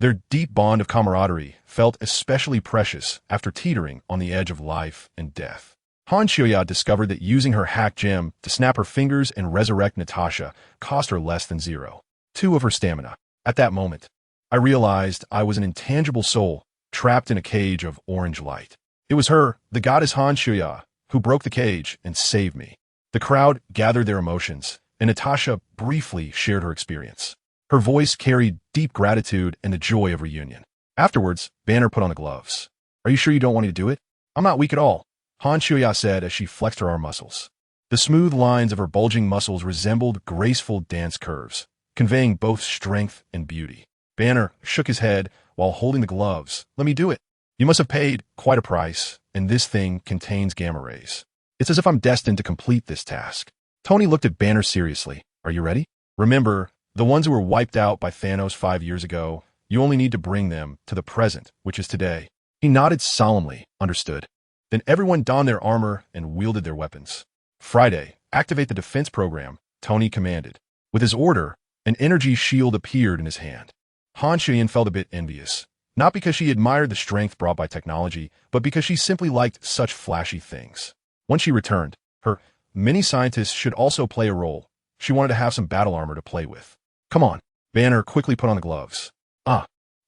Their deep bond of camaraderie felt especially precious after teetering on the edge of life and death. Han Xiuya discovered that using her hack gem to snap her fingers and resurrect Natasha cost her less than 0.2 of her stamina. At that moment, I realized I was an intangible soul trapped in a cage of orange light. It was her, the goddess Han Xiuya, who broke the cage and saved me. The crowd gathered their emotions, and Natasha briefly shared her experience. Her voice carried deep gratitude and the joy of reunion. Afterwards, Banner put on the gloves. Are you sure you don't want me to do it? I'm not weak at all, Han Xiuya said as she flexed her arm muscles. The smooth lines of her bulging muscles resembled graceful dance curves, conveying both strength and beauty. Banner shook his head while holding the gloves. Let me do it. You must have paid quite a price, and this thing contains gamma rays. It's as if I'm destined to complete this task. Tony looked at Banner seriously. Are you ready? Remember, the ones who were wiped out by Thanos 5 years ago, you only need to bring them to the present, which is today. He nodded solemnly, understood. Then everyone donned their armor and wielded their weapons. Friday, activate the defense program, Tony commanded. With his order, an energy shield appeared in his hand. Han Xiuyan felt a bit envious, not because she admired the strength brought by technology, but because she simply liked such flashy things. Once she returned, her mini-scientists should also play a role. She wanted to have some battle armor to play with. Come on. Banner quickly put on the gloves.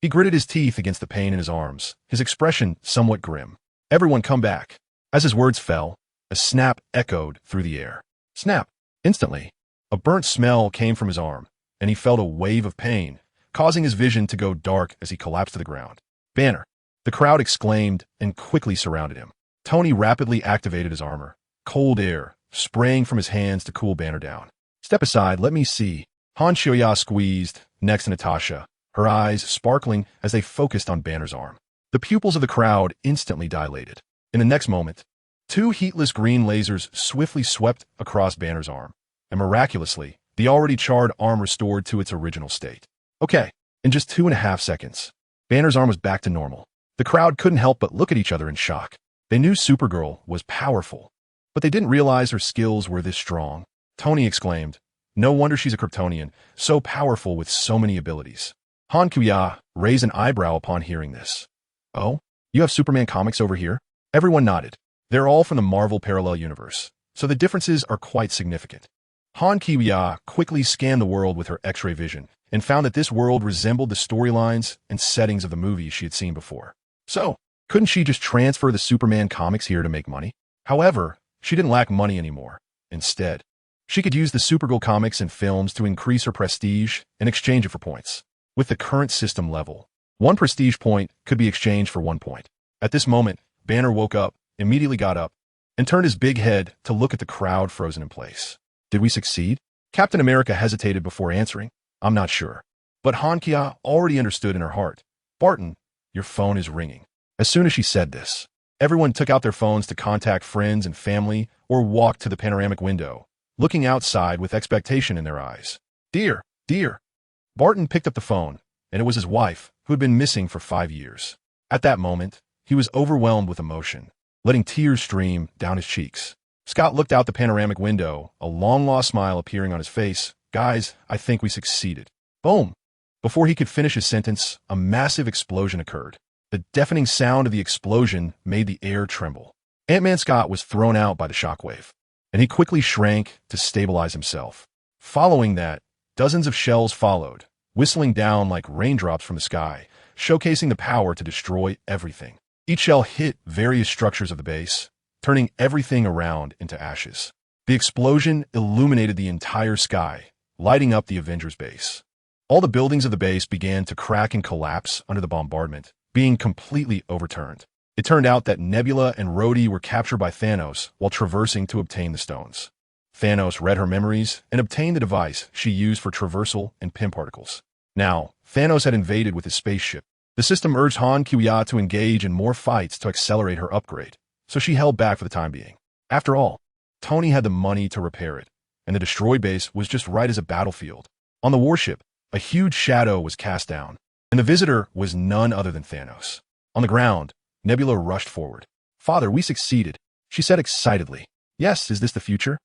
He gritted his teeth against the pain in his arms, his expression somewhat grim. Everyone come back. As his words fell, a snap echoed through the air. Snap! Instantly, a burnt smell came from his arm, and he felt a wave of pain, causing his vision to go dark as he collapsed to the ground. Banner! The crowd exclaimed and quickly surrounded him. Tony rapidly activated his armor, cold air spraying from his hands to cool Banner down. Step aside, let me see. Han Xiuya squeezed next to Natasha, her eyes sparkling as they focused on Banner's arm. The pupils of the crowd instantly dilated. In the next moment, 2 heatless green lasers swiftly swept across Banner's arm, and miraculously, the already charred arm restored to its original state. Okay, in just 2.5 seconds, Banner's arm was back to normal. The crowd couldn't help but look at each other in shock. They knew Supergirl was powerful, but they didn't realize her skills were this strong. Tony exclaimed, no wonder she's a Kryptonian, so powerful with so many abilities. Han Xiuya raised an eyebrow upon hearing this. Oh, you have Superman comics over here? Everyone nodded. They're all from the Marvel parallel universe, so the differences are quite significant. Han Xiuya quickly scanned the world with her X-ray vision and found that this world resembled the storylines and settings of the movies she had seen before. So, couldn't she just transfer the Superman comics here to make money? However, she didn't lack money anymore. Instead, she could use the Supergirl comics and films to increase her prestige and exchange it for points. With the current system level, 1 prestige point could be exchanged for 1 point. At this moment, Banner woke up, immediately got up, and turned his big head to look at the crowd frozen in place. Did we succeed? Captain America hesitated before answering. I'm not sure. But Han Xiuya already understood in her heart. Barton, your phone is ringing. As soon as she said this, everyone took out their phones to contact friends and family or walk to the panoramic window, looking outside with expectation in their eyes. Dear. Barton picked up the phone, and it was his wife, who had been missing for 5 years. At that moment, he was overwhelmed with emotion, letting tears stream down his cheeks. Scott looked out the panoramic window, a long-lost smile appearing on his face. Guys, I think we succeeded. Boom! Before he could finish his sentence, a massive explosion occurred. The deafening sound of the explosion made the air tremble. Ant-Man Scott was thrown out by the shockwave, and he quickly shrank to stabilize himself. Following that, dozens of shells followed, whistling down like raindrops from the sky, showcasing the power to destroy everything. Each shell hit various structures of the base, turning everything around into ashes. The explosion illuminated the entire sky, lighting up the Avengers base. All the buildings of the base began to crack and collapse under the bombardment, being completely overturned. It turned out that Nebula and Rhodey were captured by Thanos while traversing to obtain the stones. Thanos read her memories and obtained the device she used for traversal and Pym particles. Now, Thanos had invaded with his spaceship. The system urged Han Xiuya to engage in more fights to accelerate her upgrade, so she held back for the time being. After all, Tony had the money to repair it, and the destroyed base was just right as a battlefield. On the warship, a huge shadow was cast down, and the visitor was none other than Thanos. On the ground, Nebula rushed forward. Father, we succeeded, she said excitedly. Yes, is this the future?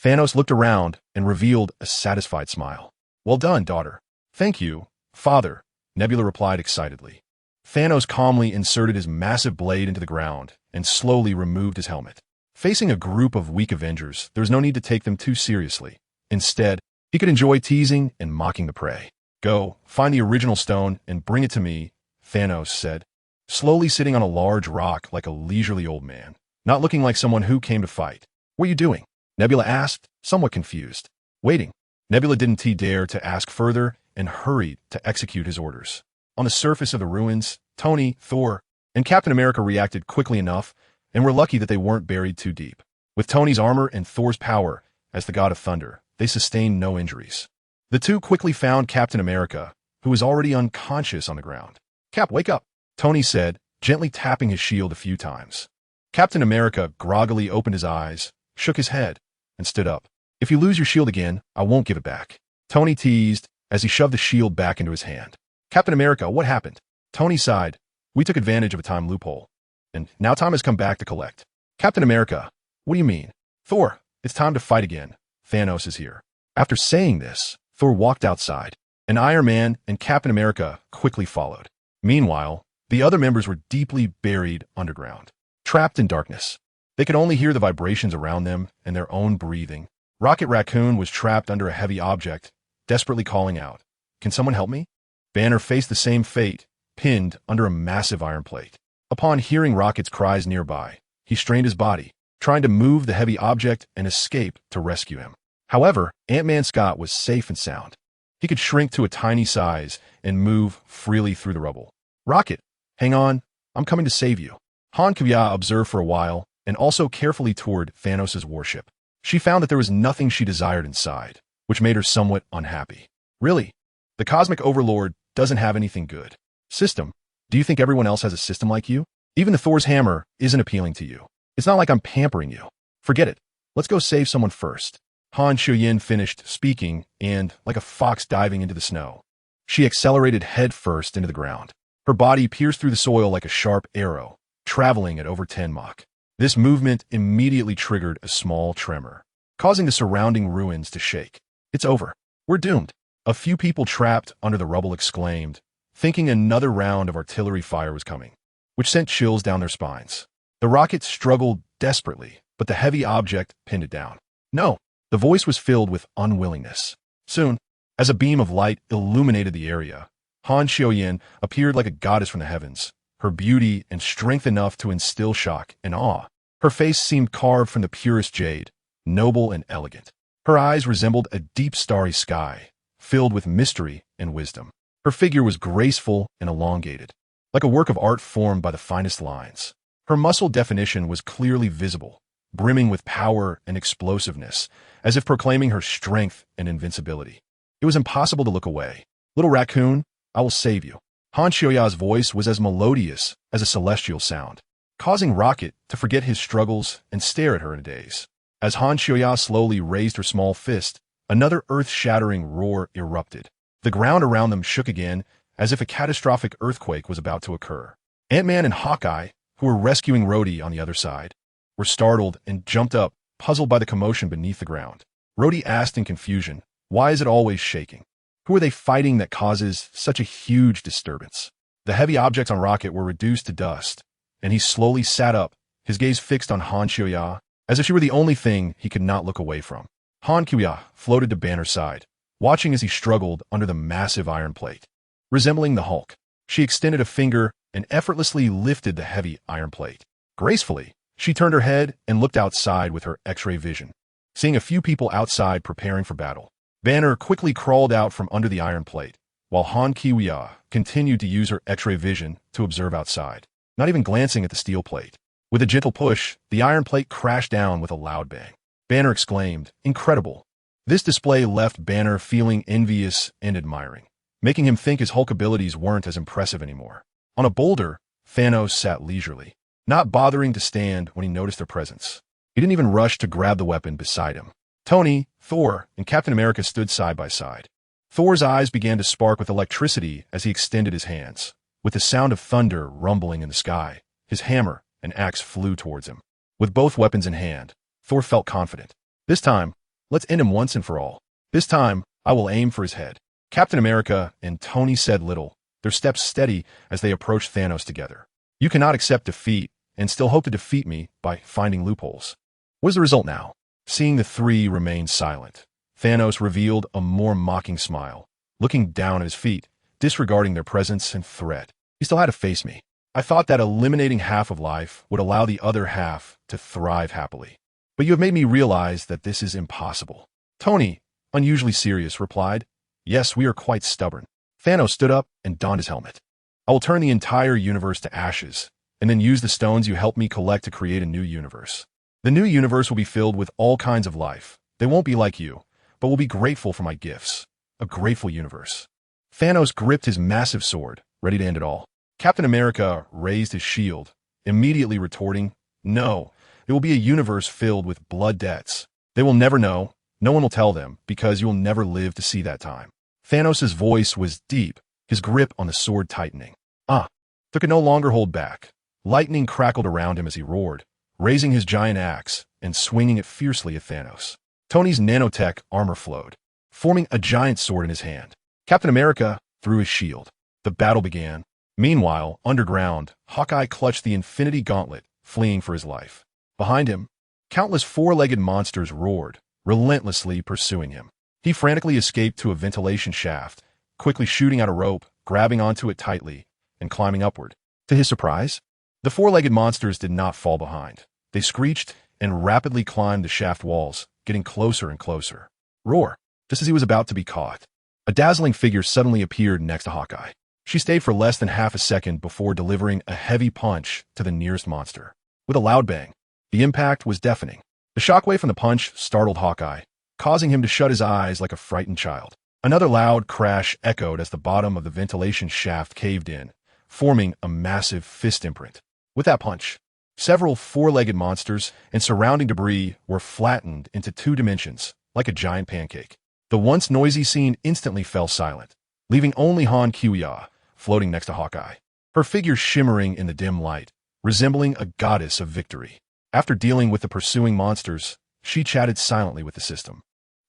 Thanos looked around and revealed a satisfied smile. Well done, daughter. Thank you, father, Nebula replied excitedly. Thanos calmly inserted his massive blade into the ground and slowly removed his helmet. Facing a group of weak Avengers, there was no need to take them too seriously. Instead, he could enjoy teasing and mocking the prey. Go, find the original stone and bring it to me, Thanos said, slowly sitting on a large rock like a leisurely old man, not looking like someone who came to fight. What are you doing? Nebula asked, somewhat confused. Waiting. Nebula didn't dare to ask further and hurried to execute his orders. On the surface of the ruins, Tony, Thor, and Captain America reacted quickly enough and were lucky that they weren't buried too deep. With Tony's armor and Thor's power as the god of thunder, they sustained no injuries. The two quickly found Captain America, who was already unconscious on the ground. Cap, wake up, Tony said, gently tapping his shield a few times. Captain America groggily opened his eyes, shook his head, and stood up. If you lose your shield again, I won't give it back, Tony teased as he shoved the shield back into his hand. Captain America, what happened? Tony sighed. We took advantage of a time loophole, and now time has come back to collect. Captain America, what do you mean? Thor, it's time to fight again. Thanos is here. After saying this, Thor walked outside, and Iron Man and Captain America quickly followed. Meanwhile, the other members were deeply buried underground, trapped in darkness. They could only hear the vibrations around them and their own breathing. Rocket Raccoon was trapped under a heavy object, desperately calling out, "Can someone help me?" Banner faced the same fate, pinned under a massive iron plate. Upon hearing Rocket's cries nearby, he strained his body, trying to move the heavy object and escape to rescue him. However, Ant-Man Scott was safe and sound. He could shrink to a tiny size and move freely through the rubble. Rocket, hang on, I'm coming to save you. Han Kuya observed for a while and also carefully toured Thanos' warship. She found that there was nothing she desired inside, which made her somewhat unhappy. Really? The Cosmic Overlord doesn't have anything good. System, do you think everyone else has a system like you? Even the Thor's hammer isn't appealing to you. It's not like I'm pampering you. Forget it. Let's go save someone first. Han Shuyin finished speaking and, like a fox diving into the snow, she accelerated head first into the ground. Her body pierced through the soil like a sharp arrow, traveling at over 10 Mach. This movement immediately triggered a small tremor, causing the surrounding ruins to shake. It's over. We're doomed. A few people trapped under the rubble exclaimed, thinking another round of artillery fire was coming, which sent chills down their spines. The rocket struggled desperately, but the heavy object pinned it down. No, the voice was filled with unwillingness. Soon, as a beam of light illuminated the area, Han Xiaoyan appeared like a goddess from the heavens, her beauty and strength enough to instill shock and awe. Her face seemed carved from the purest jade, noble and elegant. Her eyes resembled a deep starry sky, filled with mystery and wisdom. Her figure was graceful and elongated, like a work of art formed by the finest lines. Her muscle definition was clearly visible, brimming with power and explosiveness, as if proclaiming her strength and invincibility. It was impossible to look away. Little raccoon, I will save you. Han Xiaoya's voice was as melodious as a celestial sound, causing Rocket to forget his struggles and stare at her in a daze. As Han Xiaoya slowly raised her small fist, another earth-shattering roar erupted. The ground around them shook again, as if a catastrophic earthquake was about to occur. Ant-Man and Hawkeye, who were rescuing Rhodey on the other side, were startled and jumped up, puzzled by the commotion beneath the ground. Rhodey asked in confusion, why is it always shaking? Who are they fighting that causes such a huge disturbance? The heavy objects on Rocket were reduced to dust, and he slowly sat up, his gaze fixed on Han Xiaoya, as if she were the only thing he could not look away from. Han Kuya floated to Banner's side, watching as he struggled under the massive iron plate. Resembling the Hulk, she extended a finger and effortlessly lifted the heavy iron plate. Gracefully, she turned her head and looked outside with her X-ray vision, seeing a few people outside preparing for battle. Banner quickly crawled out from under the iron plate, while Han Kiwiya continued to use her X-ray vision to observe outside, not even glancing at the steel plate. With a gentle push, the iron plate crashed down with a loud bang. Banner exclaimed, "Incredible." This display left Banner feeling envious and admiring, making him think his Hulk abilities weren't as impressive anymore. On a boulder, Thanos sat leisurely, not bothering to stand when he noticed their presence. He didn't even rush to grab the weapon beside him. Tony, Thor, and Captain America stood side by side. Thor's eyes began to spark with electricity as he extended his hands. With the sound of thunder rumbling in the sky, his hammer and axe flew towards him. With both weapons in hand, Thor felt confident. This time, let's end him once and for all. This time, I will aim for his head. Captain America and Tony said little, their steps steady as they approach Thanos together. You cannot accept defeat and still hope to defeat me by finding loopholes. What is the result now? Seeing the three remain silent, Thanos revealed a more mocking smile, looking down at his feet, disregarding their presence and threat. He still had to face me. I thought that eliminating half of life would allow the other half to thrive happily. But you have made me realize that this is impossible. Tony, unusually serious, replied, "Yes, we are quite stubborn." Thanos stood up and donned his helmet. "I will turn the entire universe to ashes, and then use the stones you helped me collect to create a new universe. The new universe will be filled with all kinds of life. They won't be like you, but will be grateful for my gifts. A grateful universe." Thanos gripped his massive sword, ready to end it all. Captain America raised his shield, immediately retorting, "No, it will be a universe filled with blood debts. They will never know. No one will tell them, because you will never live to see that time." Thanos' voice was deep, his grip on the sword tightening. There could no longer hold back. Lightning crackled around him as he roared, raising his giant axe and swinging it fiercely at Thanos. Tony's nanotech armor flowed, forming a giant sword in his hand. Captain America threw his shield. The battle began. Meanwhile, underground, Hawkeye clutched the Infinity Gauntlet, fleeing for his life. Behind him, countless four-legged monsters roared, relentlessly pursuing him. He frantically escaped to a ventilation shaft, quickly shooting out a rope, grabbing onto it tightly, and climbing upward. To his surprise, the four-legged monsters did not fall behind. They screeched and rapidly climbed the shaft walls, getting closer and closer. Roar! Just as he was about to be caught, a dazzling figure suddenly appeared next to Hawkeye. She stayed for less than half a second before delivering a heavy punch to the nearest monster. With a loud bang, the impact was deafening. The shockwave from the punch startled Hawkeye, causing him to shut his eyes like a frightened child. Another loud crash echoed as the bottom of the ventilation shaft caved in, forming a massive fist imprint. With that punch, several four-legged monsters and surrounding debris were flattened into 2 dimensions, like a giant pancake. The once noisy scene instantly fell silent, leaving only Han Qiuya floating next to Hawkeye, her figure shimmering in the dim light, resembling a goddess of victory. After dealing with the pursuing monsters, she chatted silently with the system.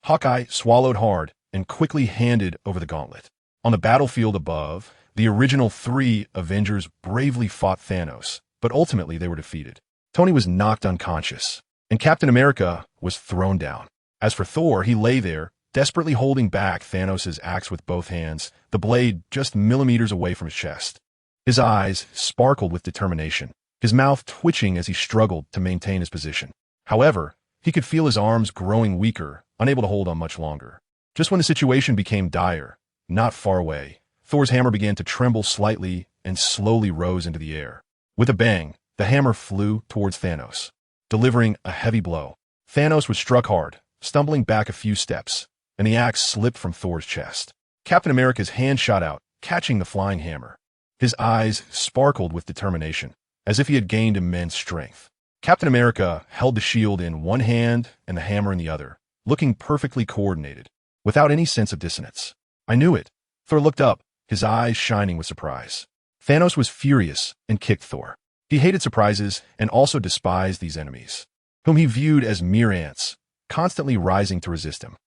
Hawkeye swallowed hard and quickly handed over the gauntlet. On the battlefield above, the original 3 Avengers bravely fought Thanos, but ultimately they were defeated. Tony was knocked unconscious, and Captain America was thrown down. As for Thor, he lay there, desperately holding back Thanos' axe with both hands, the blade just millimeters away from his chest. His eyes sparkled with determination, his mouth twitching as he struggled to maintain his position. However, he could feel his arms growing weaker, unable to hold on much longer. Just when the situation became dire, not far away, Thor's hammer began to tremble slightly and slowly rose into the air. With a bang, the hammer flew towards Thanos, delivering a heavy blow. Thanos was struck hard, stumbling back a few steps, and the axe slipped from Thor's chest. Captain America's hand shot out, catching the flying hammer. His eyes sparkled with determination, as if he had gained immense strength. Captain America held the shield in one hand and the hammer in the other, looking perfectly coordinated, without any sense of dissonance. "I knew it." Thor looked up, his eyes shining with surprise. Thanos was furious and kicked Thor. He hated surprises and also despised these enemies, whom he viewed as mere ants, constantly rising to resist him.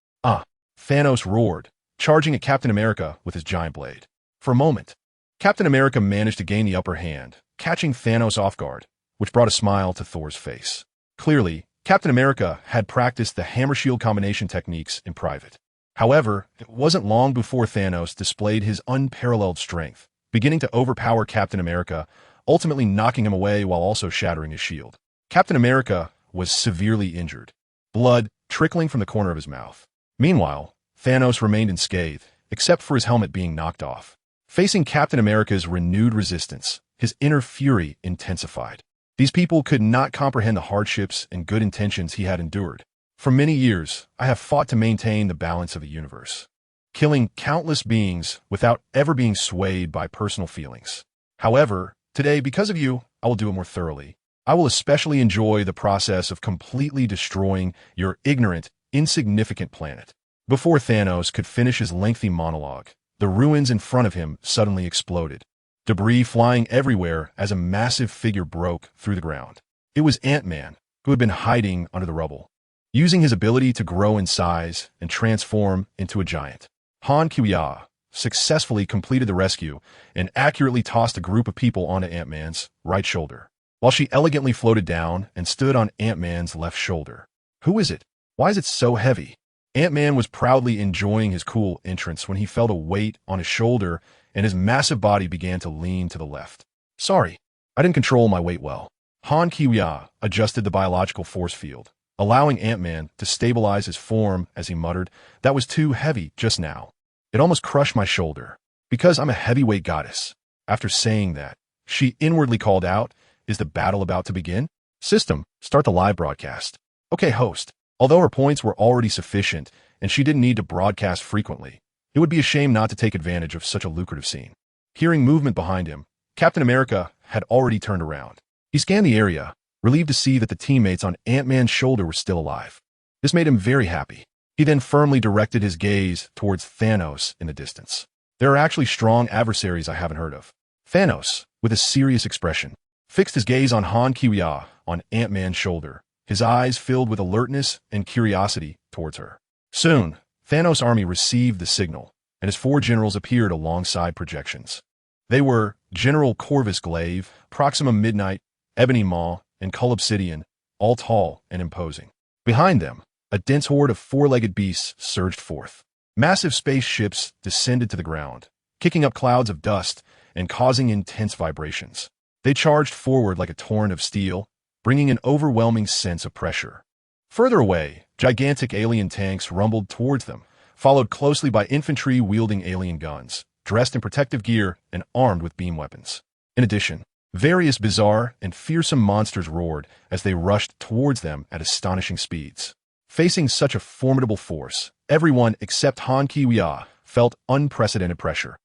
Thanos roared, charging at Captain America with his giant blade. For a moment, Captain America managed to gain the upper hand, catching Thanos off guard, which brought a smile to Thor's face. Clearly, Captain America had practiced the hammer-shield combination techniques in private. However, it wasn't long before Thanos displayed his unparalleled strength, beginning to overpower Captain America, ultimately knocking him away while also shattering his shield. Captain America was severely injured, blood trickling from the corner of his mouth. Meanwhile, Thanos remained unscathed, except for his helmet being knocked off. Facing Captain America's renewed resistance, his inner fury intensified. These people could not comprehend the hardships and good intentions he had endured. For many years, I have fought to maintain the balance of the universe, killing countless beings without ever being swayed by personal feelings. However, today, because of you, I will do it more thoroughly. I will especially enjoy the process of completely destroying your ignorant, insignificant planet. Before Thanos could finish his lengthy monologue, the ruins in front of him suddenly exploded, debris flying everywhere as a massive figure broke through the ground. It was Ant-Man, who had been hiding under the rubble, using his ability to grow in size and transform into a giant. Han Qiuya, successfully completed the rescue and accurately tossed a group of people onto Ant-Man's right shoulder, while she elegantly floated down and stood on Ant-Man's left shoulder. Who is it? Why is it so heavy? Ant-Man was proudly enjoying his cool entrance when he felt a weight on his shoulder and his massive body began to lean to the left. Sorry, I didn't control my weight well. Han Kiwia adjusted the biological force field, allowing Ant-Man to stabilize his form as he muttered, "That was too heavy just now. It almost crushed my shoulder. Because I'm a heavyweight goddess." After saying that, she inwardly called out, "Is the battle about to begin? System, start the live broadcast." Okay, host. Although her points were already sufficient and she didn't need to broadcast frequently, it would be a shame not to take advantage of such a lucrative scene. Hearing movement behind him, Captain America had already turned around. He scanned the area, relieved to see that the teammates on Ant-Man's shoulder were still alive. This made him very happy. He then firmly directed his gaze towards Thanos in the distance. There are actually strong adversaries I haven't heard of. Thanos, with a serious expression, fixed his gaze on Han Kiwia on Ant-Man's shoulder, his eyes filled with alertness and curiosity towards her. Soon, Thanos' army received the signal, and his 4 generals appeared alongside projections. They were General Corvus Glaive, Proxima Midnight, Ebony Maw, and Cull Obsidian, all tall and imposing. Behind them, a dense horde of 4-legged beasts surged forth. Massive spaceships descended to the ground, kicking up clouds of dust and causing intense vibrations. They charged forward like a torrent of steel, bringing an overwhelming sense of pressure. Further away, gigantic alien tanks rumbled towards them, followed closely by infantry wielding alien guns, dressed in protective gear and armed with beam weapons. In addition, various bizarre and fearsome monsters roared as they rushed towards them at astonishing speeds. Facing such a formidable force, everyone except Han Kiwia felt unprecedented pressure.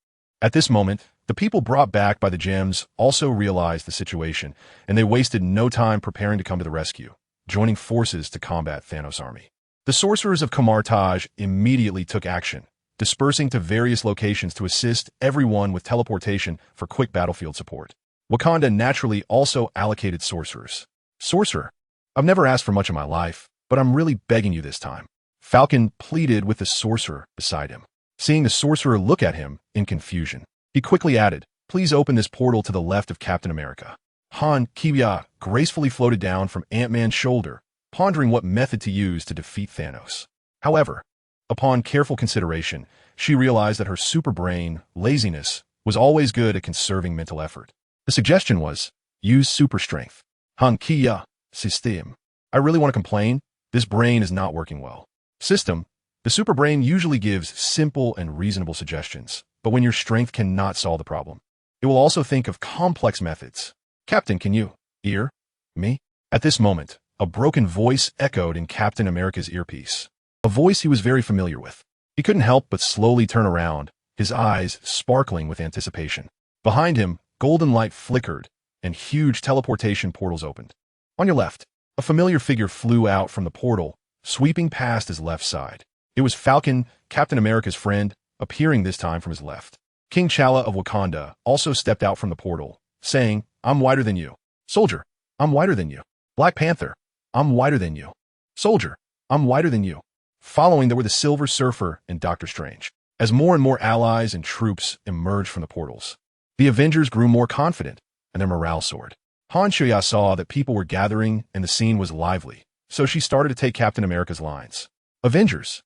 At this moment, the people brought back by the gems also realized the situation, and they wasted no time preparing to come to the rescue, joining forces to combat Thanos' army. The sorcerers of Kamartaj immediately took action, dispersing to various locations to assist everyone with teleportation for quick battlefield support. Wakanda naturally also allocated sorcerers. "Sorcerer, I've never asked for much in my life, but I'm really begging you this time." Falcon pleaded with the sorcerer beside him. Seeing the sorcerer look at him in confusion, he quickly added, "Please open this portal to the left of Captain America." Han Kiwia gracefully floated down from Ant-Man's shoulder, pondering what method to use to defeat Thanos. However, upon careful consideration, she realized that her super brain, laziness, was always good at conserving mental effort. The suggestion was, use super strength. Han Kiwia, system. I really want to complain, this brain is not working well. System, the super brain usually gives simple and reasonable suggestions, but when your strength cannot solve the problem, it will also think of complex methods. Captain, can you hear me? At this moment, a broken voice echoed in Captain America's earpiece, a voice he was very familiar with. He couldn't help but slowly turn around, his eyes sparkling with anticipation. Behind him, golden light flickered, and huge teleportation portals opened. On your left, a familiar figure flew out from the portal, sweeping past his left side. It was Falcon, Captain America's friend, appearing this time from his left. King T'Challa of Wakanda also stepped out from the portal, saying, "I'm wider than you." "Soldier, I'm wider than you." "Black Panther, I'm wider than you." "Soldier, I'm wider than you." Following, there were the Silver Surfer and Doctor Strange. As more and more allies and troops emerged from the portals, the Avengers grew more confident, and their morale soared. Han Kiwia saw that people were gathering and the scene was lively, so she started to take Captain America's lines. "Avengers,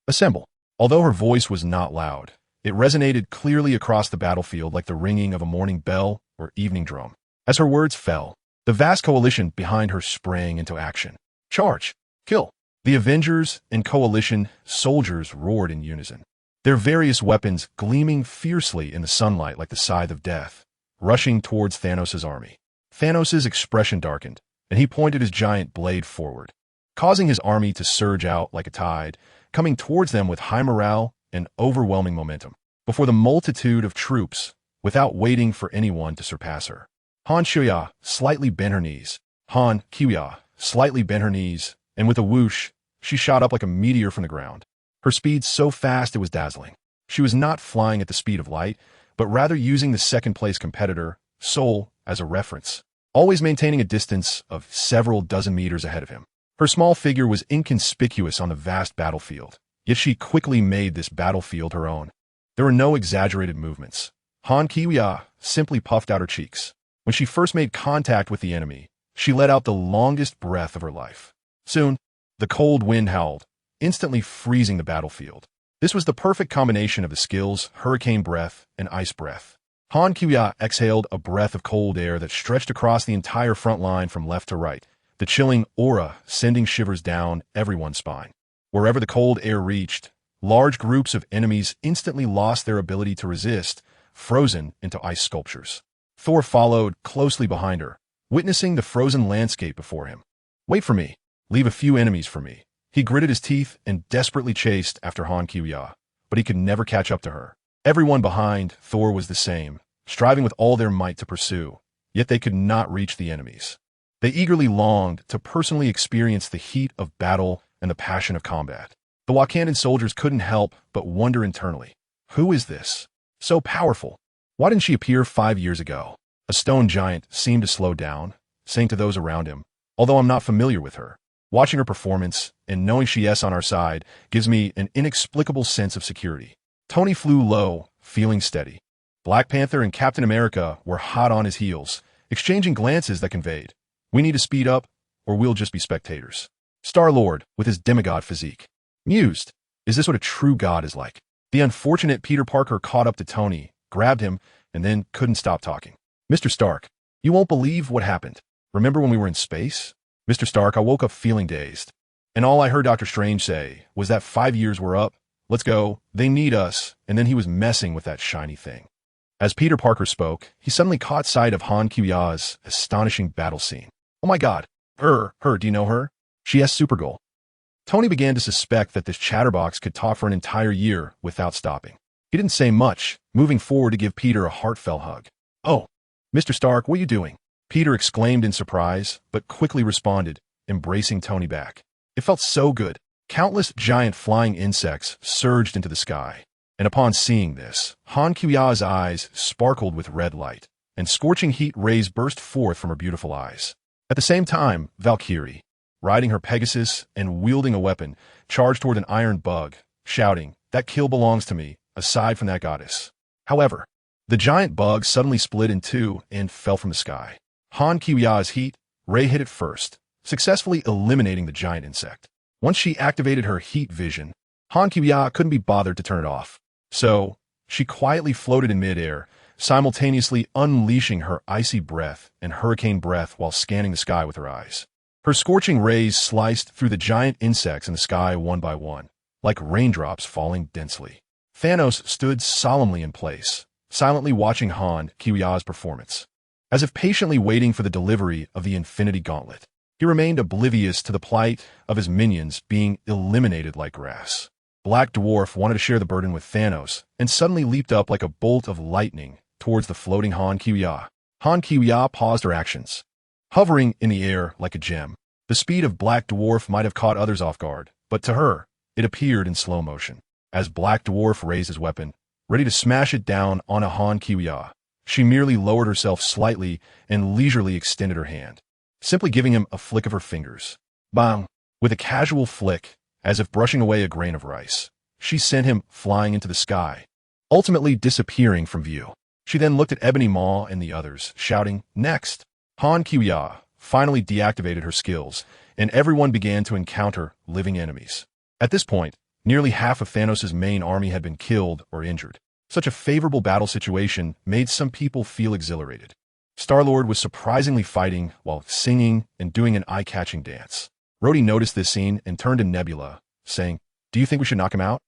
assemble." Although her voice was not loud, it resonated clearly across the battlefield like the ringing of a morning bell or evening drum. As her words fell, the vast coalition behind her sprang into action. "Charge! Kill!" The Avengers and coalition soldiers roared in unison, their various weapons gleaming fiercely in the sunlight like the scythe of death, rushing towards Thanos' army. Thanos' expression darkened, and he pointed his giant blade forward, causing his army to surge out like a tide, coming towards them with high morale and overwhelming momentum. Before the multitude of troops, without waiting for anyone to surpass her, Han Kiwia slightly bent her knees. Han Kiwia slightly bent her knees, and with a whoosh, she shot up like a meteor from the ground. Her speed so fast it was dazzling. She was not flying at the speed of light, but rather using the second-place competitor, Soul, as a reference, always maintaining a distance of several dozen meters ahead of him. Her small figure was inconspicuous on the vast battlefield, yet she quickly made this battlefield her own. There were no exaggerated movements. Han Kiwia simply puffed out her cheeks. When she first made contact with the enemy, she let out the longest breath of her life. Soon, the cold wind howled, instantly freezing the battlefield. This was the perfect combination of the skills, hurricane breath and ice breath. Han Kiwia exhaled a breath of cold air that stretched across the entire front line from left to right, the chilling aura sending shivers down everyone's spine. Wherever the cold air reached, large groups of enemies instantly lost their ability to resist, frozen into ice sculptures. Thor followed closely behind her, witnessing the frozen landscape before him. "Wait for me. Leave a few enemies for me." He gritted his teeth and desperately chased after Han Kiwia, but he could never catch up to her. Everyone behind Thor was the same, striving with all their might to pursue, yet they could not reach the enemies. They eagerly longed to personally experience the heat of battle and the passion of combat. The Wakandan soldiers couldn't help but wonder internally, who is this? So powerful. Why didn't she appear 5 years ago? A stone giant seemed to slow down, saying to those around him, "Although I'm not familiar with her, watching her performance and knowing she's on our side gives me an inexplicable sense of security." Tony flew low, feeling steady. Black Panther and Captain America were hot on his heels, exchanging glances that conveyed, "We need to speed up, or we'll just be spectators." Star-Lord, with his demigod physique, mused, "Is this what a true god is like?" The unfortunate Peter Parker caught up to Tony, grabbed him, and then couldn't stop talking. "Mr. Stark, you won't believe what happened. Remember when we were in space? Mr. Stark, I woke up feeling dazed. And all I heard Dr. Strange say was that 5 years were up. Let's go. They need us." And then he was messing with that shiny thing. As Peter Parker spoke, he suddenly caught sight of Han Kiwia's astonishing battle scene. "Oh my god. Her, do you know her? She has Supergirl." Tony began to suspect that this chatterbox could talk for an entire year without stopping. He didn't say much, moving forward to give Peter a heartfelt hug. "Oh, Mr. Stark, what are you doing?" Peter exclaimed in surprise, but quickly responded, embracing Tony back. It felt so good. Countless giant flying insects surged into the sky, and upon seeing this, Han Kiwia's eyes sparkled with red light, and scorching heat rays burst forth from her beautiful eyes. At the same time, Valkyrie, riding her Pegasus and wielding a weapon, charged toward an iron bug, shouting, "That kill belongs to me, aside from that goddess." However, the giant bug suddenly split in two and fell from the sky. Han Kiwia's heat ray hit it first, successfully eliminating the giant insect. Once she activated her heat vision, Han Kiwia couldn't be bothered to turn it off. So, she quietly floated in midair, simultaneously unleashing her icy breath and hurricane breath while scanning the sky with her eyes. Her scorching rays sliced through the giant insects in the sky one by one, like raindrops falling densely. Thanos stood solemnly in place, silently watching Han Kiwia's performance. As if patiently waiting for the delivery of the Infinity Gauntlet, he remained oblivious to the plight of his minions being eliminated like grass. Black Dwarf wanted to share the burden with Thanos, and suddenly leaped up like a bolt of lightning towards the floating Han Kiwia. Han Kiwia paused her actions, hovering in the air like a gem. The speed of Black Dwarf might have caught others off guard, but to her, it appeared in slow motion. As Black Dwarf raised his weapon, ready to smash it down on a Han Kiwia, she merely lowered herself slightly and leisurely extended her hand, simply giving him a flick of her fingers. Bang! With a casual flick, as if brushing away a grain of rice, she sent him flying into the sky, ultimately disappearing from view. She then looked at Ebony Maw and the others, shouting, "Next!" Han Kiwia finally deactivated her skills, and everyone began to encounter living enemies. At this point, nearly half of Thanos' main army had been killed or injured. Such a favorable battle situation made some people feel exhilarated. Star-Lord was surprisingly fighting while singing and doing an eye-catching dance. Rhodey noticed this scene and turned to Nebula, saying, "Do you think we should knock him out?"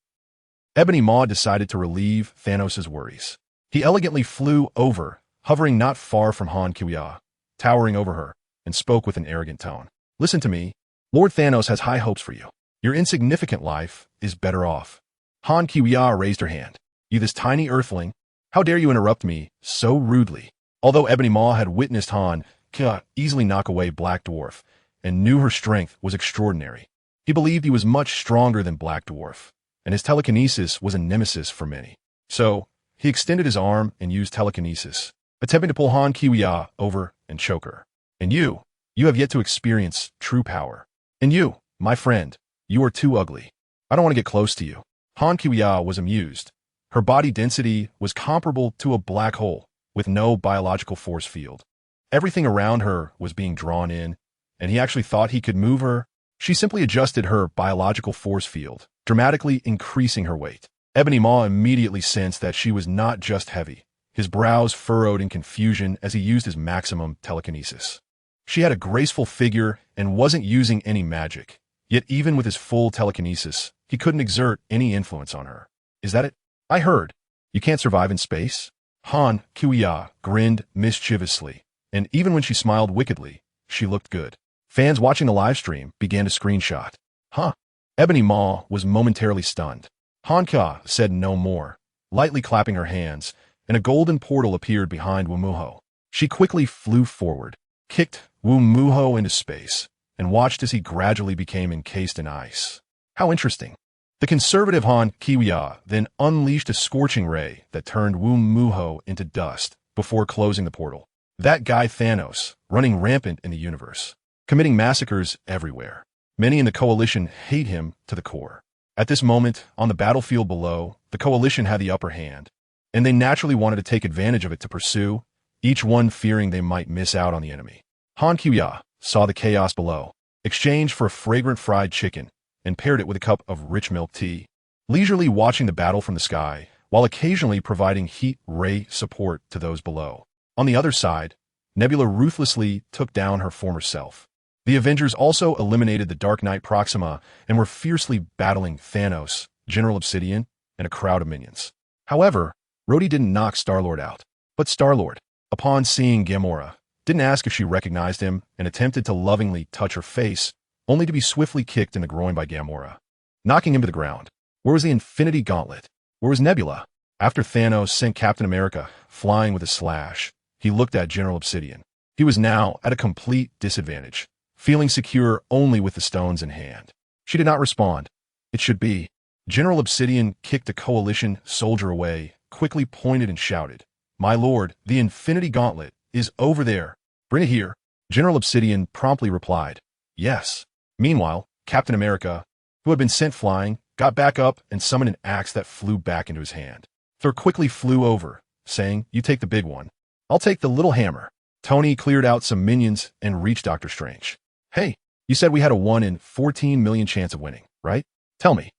Ebony Maw decided to relieve Thanos' worries. He elegantly flew over, hovering not far from Han Kiwia, towering over her, and spoke with an arrogant tone. "Listen to me. Lord Thanos has high hopes for you. Your insignificant life is better off." Han Kiwia raised her hand. "You this tiny earthling, how dare you interrupt me so rudely?" Although Ebony Maw had witnessed Han Kiwia easily knock away Black Dwarf, and knew her strength was extraordinary, he believed he was much stronger than Black Dwarf, and his telekinesis was a nemesis for many. So, he extended his arm and used telekinesis, attempting to pull Han Kiwia over and choke her. "And you have yet to experience true power. And you, my friend, you are too ugly. I don't want to get close to you." Han Kiwia was amused, Her body density was comparable to a black hole, with no biological force field. Everything around her was being drawn in, and he actually thought he could move her. She simply adjusted her biological force field, dramatically increasing her weight. Ebony Maw immediately sensed that she was not just heavy. His brows furrowed in confusion as he used his maximum telekinesis. She had a graceful figure and wasn't using any magic. Yet even with his full telekinesis, he couldn't exert any influence on her. Is that it? I heard. You can't survive in space? Han Kuya grinned mischievously, and even when she smiled wickedly, she looked good. Fans watching the livestream began to screenshot. Huh? Ebony Maw was momentarily stunned. Han Ka said no more, lightly clapping her hands, and a golden portal appeared behind Wumuho. She quickly flew forward, kicked Wumuho into space, and watched as he gradually became encased in ice. How interesting. The conservative Han Kiwia then unleashed a scorching ray that turned Wumuho into dust before closing the portal. That guy Thanos, running rampant in the universe, committing massacres everywhere. Many in the Coalition hate him to the core. At this moment, on the battlefield below, the Coalition had the upper hand, and they naturally wanted to take advantage of it to pursue, each one fearing they might miss out on the enemy. Han Kiwia saw the chaos below, exchanged for a fragrant fried chicken, and paired it with a cup of rich milk tea, leisurely watching the battle from the sky, while occasionally providing heat ray support to those below. On the other side, Nebula ruthlessly took down her former self. The Avengers also eliminated the Dark Knight Proxima and were fiercely battling Thanos, General Obsidian, and a crowd of minions. However, Rhodey didn't knock Star-Lord out. But Star-Lord, upon seeing Gamora, didn't ask if she recognized him and attempted to lovingly touch her face, only to be swiftly kicked in the groin by Gamora, knocking him to the ground. Where was the Infinity Gauntlet? Where was Nebula? After Thanos sent Captain America flying with a slash, he looked at General Obsidian. He was now at a complete disadvantage, feeling secure only with the stones in hand. She did not respond. It should be. General Obsidian kicked a Coalition soldier away, quickly pointed and shouted, "My lord, the Infinity Gauntlet is over there. Bring it here." General Obsidian promptly replied, "Yes." Meanwhile, Captain America, who had been sent flying, got back up and summoned an axe that flew back into his hand. Thor quickly flew over, saying, "You take the big one. I'll take the little hammer." Tony cleared out some minions and reached Doctor Strange. "Hey, you said we had a 1 in 14 million chance of winning, right? Tell me,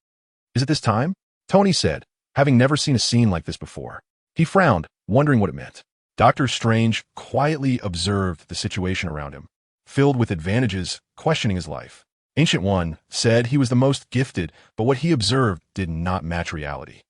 is it this time?" Tony said, having never seen a scene like this before. He frowned, wondering what it meant. Doctor Strange quietly observed the situation around him, filled with advantages, questioning his life. Ancient One said he was the most gifted, but what he observed did not match reality.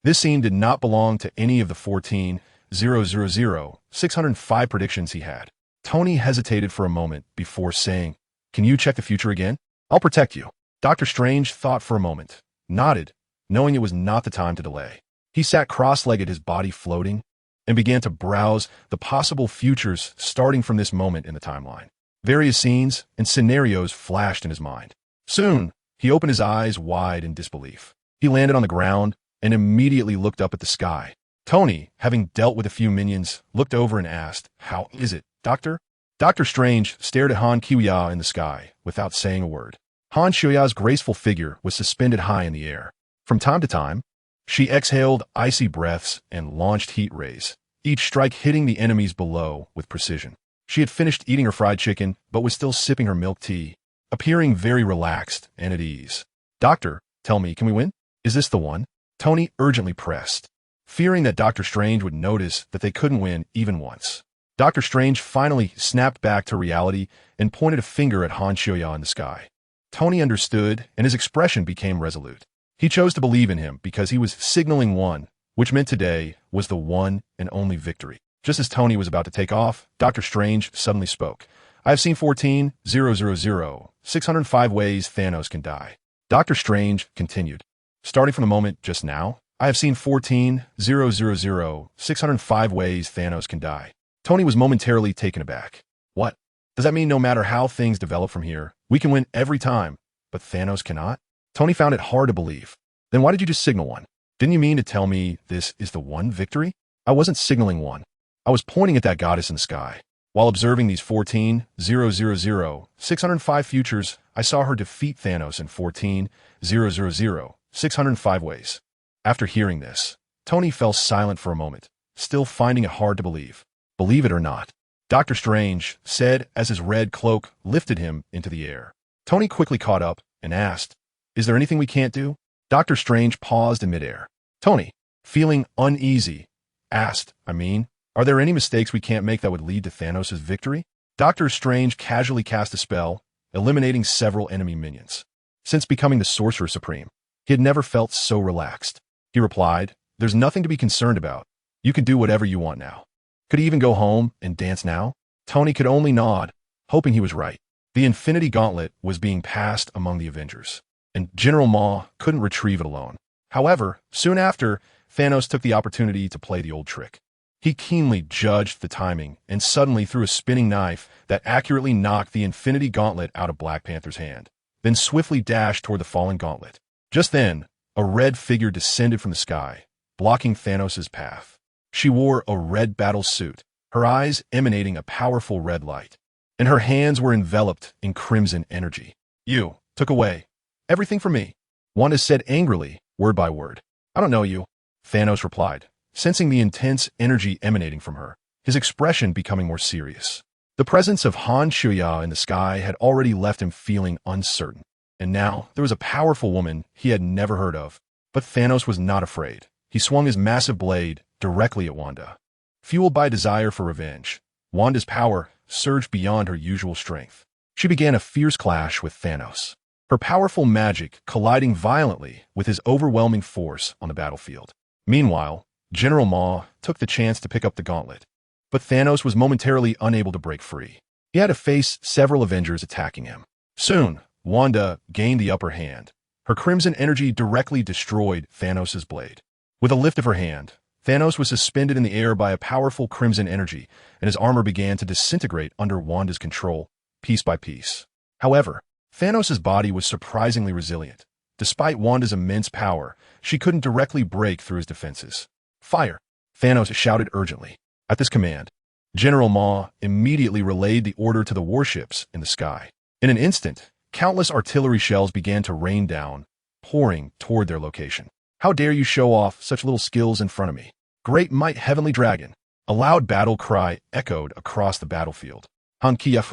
This scene did not belong to any of the 14,000,605 predictions he had. Tony hesitated for a moment before saying, "Can you check the future again? I'll protect you." Doctor Strange thought for a moment, nodded, knowing it was not the time to delay. He sat cross-legged, his body floating, and began to browse the possible futures starting from this moment in the timeline. Various scenes and scenarios flashed in his mind. Soon, he opened his eyes wide in disbelief. He landed on the ground and immediately looked up at the sky. Tony, having dealt with a few minions, looked over and asked, "How is it, Doctor?" Doctor Strange stared at Han Kiwia in the sky without saying a word. Han Kiwia's graceful figure was suspended high in the air. From time to time, she exhaled icy breaths and launched heat rays, each strike hitting the enemies below with precision. She had finished eating her fried chicken, but was still sipping her milk tea, appearing very relaxed and at ease. "Doctor, tell me, can we win? Is this the one?" Tony urgently pressed, fearing that Doctor Strange would notice that they couldn't win even once. Doctor Strange finally snapped back to reality and pointed a finger at Han Kiwia in the sky. Tony understood, and his expression became resolute. He chose to believe in him because he was signaling one, which meant today was the one and only victory. Just as Tony was about to take off, Doctor Strange suddenly spoke. "I have seen 14,000,605 ways Thanos can die." Doctor Strange continued. "Starting from the moment just now, I have seen 14,000,605 ways Thanos can die." Tony was momentarily taken aback. "What? Does that mean no matter how things develop from here, we can win every time, but Thanos cannot?" Tony found it hard to believe. "Then why did you just signal one? Didn't you mean to tell me this is the one victory?" "I wasn't signaling one. I was pointing at that goddess in the sky. While observing these 14,000,605 futures, I saw her defeat Thanos in 14,000,605 ways." After hearing this, Tony fell silent for a moment, still finding it hard to believe. Believe it or not, Doctor Strange said as his red cloak lifted him into the air. Tony quickly caught up and asked, "Is there anything we can't do?" Doctor Strange paused in midair. Tony, feeling uneasy, asked, are there any mistakes we can't make that would lead to Thanos' victory?" Doctor Strange casually cast a spell, eliminating several enemy minions. Since becoming the Sorcerer Supreme, he had never felt so relaxed. He replied, "There's nothing to be concerned about. You can do whatever you want now." Could he even go home and dance now? Tony could only nod, hoping he was right. The Infinity Gauntlet was being passed among the Avengers, and General Ma couldn't retrieve it alone. However, soon after, Thanos took the opportunity to play the old trick. He keenly judged the timing and suddenly threw a spinning knife that accurately knocked the Infinity Gauntlet out of Black Panther's hand, then swiftly dashed toward the fallen gauntlet. Just then, a red figure descended from the sky, blocking Thanos' path. She wore a red battle suit, her eyes emanating a powerful red light, and her hands were enveloped in crimson energy. "You took away everything from me," Wanda said angrily, word by word. "I don't know you," Thanos replied, sensing the intense energy emanating from her, his expression becoming more serious. The presence of Han Shuya in the sky had already left him feeling uncertain, and now there was a powerful woman he had never heard of. But Thanos was not afraid. He swung his massive blade directly at Wanda. Fueled by desire for revenge, Wanda's power surged beyond her usual strength. She began a fierce clash with Thanos, her powerful magic colliding violently with his overwhelming force on the battlefield. Meanwhile, General Ma took the chance to pick up the gauntlet, but Thanos was momentarily unable to break free. He had to face several Avengers attacking him. Soon, Wanda gained the upper hand. Her crimson energy directly destroyed Thanos' blade. With a lift of her hand, Thanos was suspended in the air by a powerful crimson energy, and his armor began to disintegrate under Wanda's control, piece by piece. However, Thanos' body was surprisingly resilient. Despite Wanda's immense power, she couldn't directly break through his defenses. "Fire!" Thanos shouted urgently. At this command, General Ma immediately relayed the order to the warships in the sky. In an instant, countless artillery shells began to rain down, pouring toward their location. "How dare you show off such little skills in front of me? Great might, heavenly dragon!" A loud battle cry echoed across the battlefield. Han Kia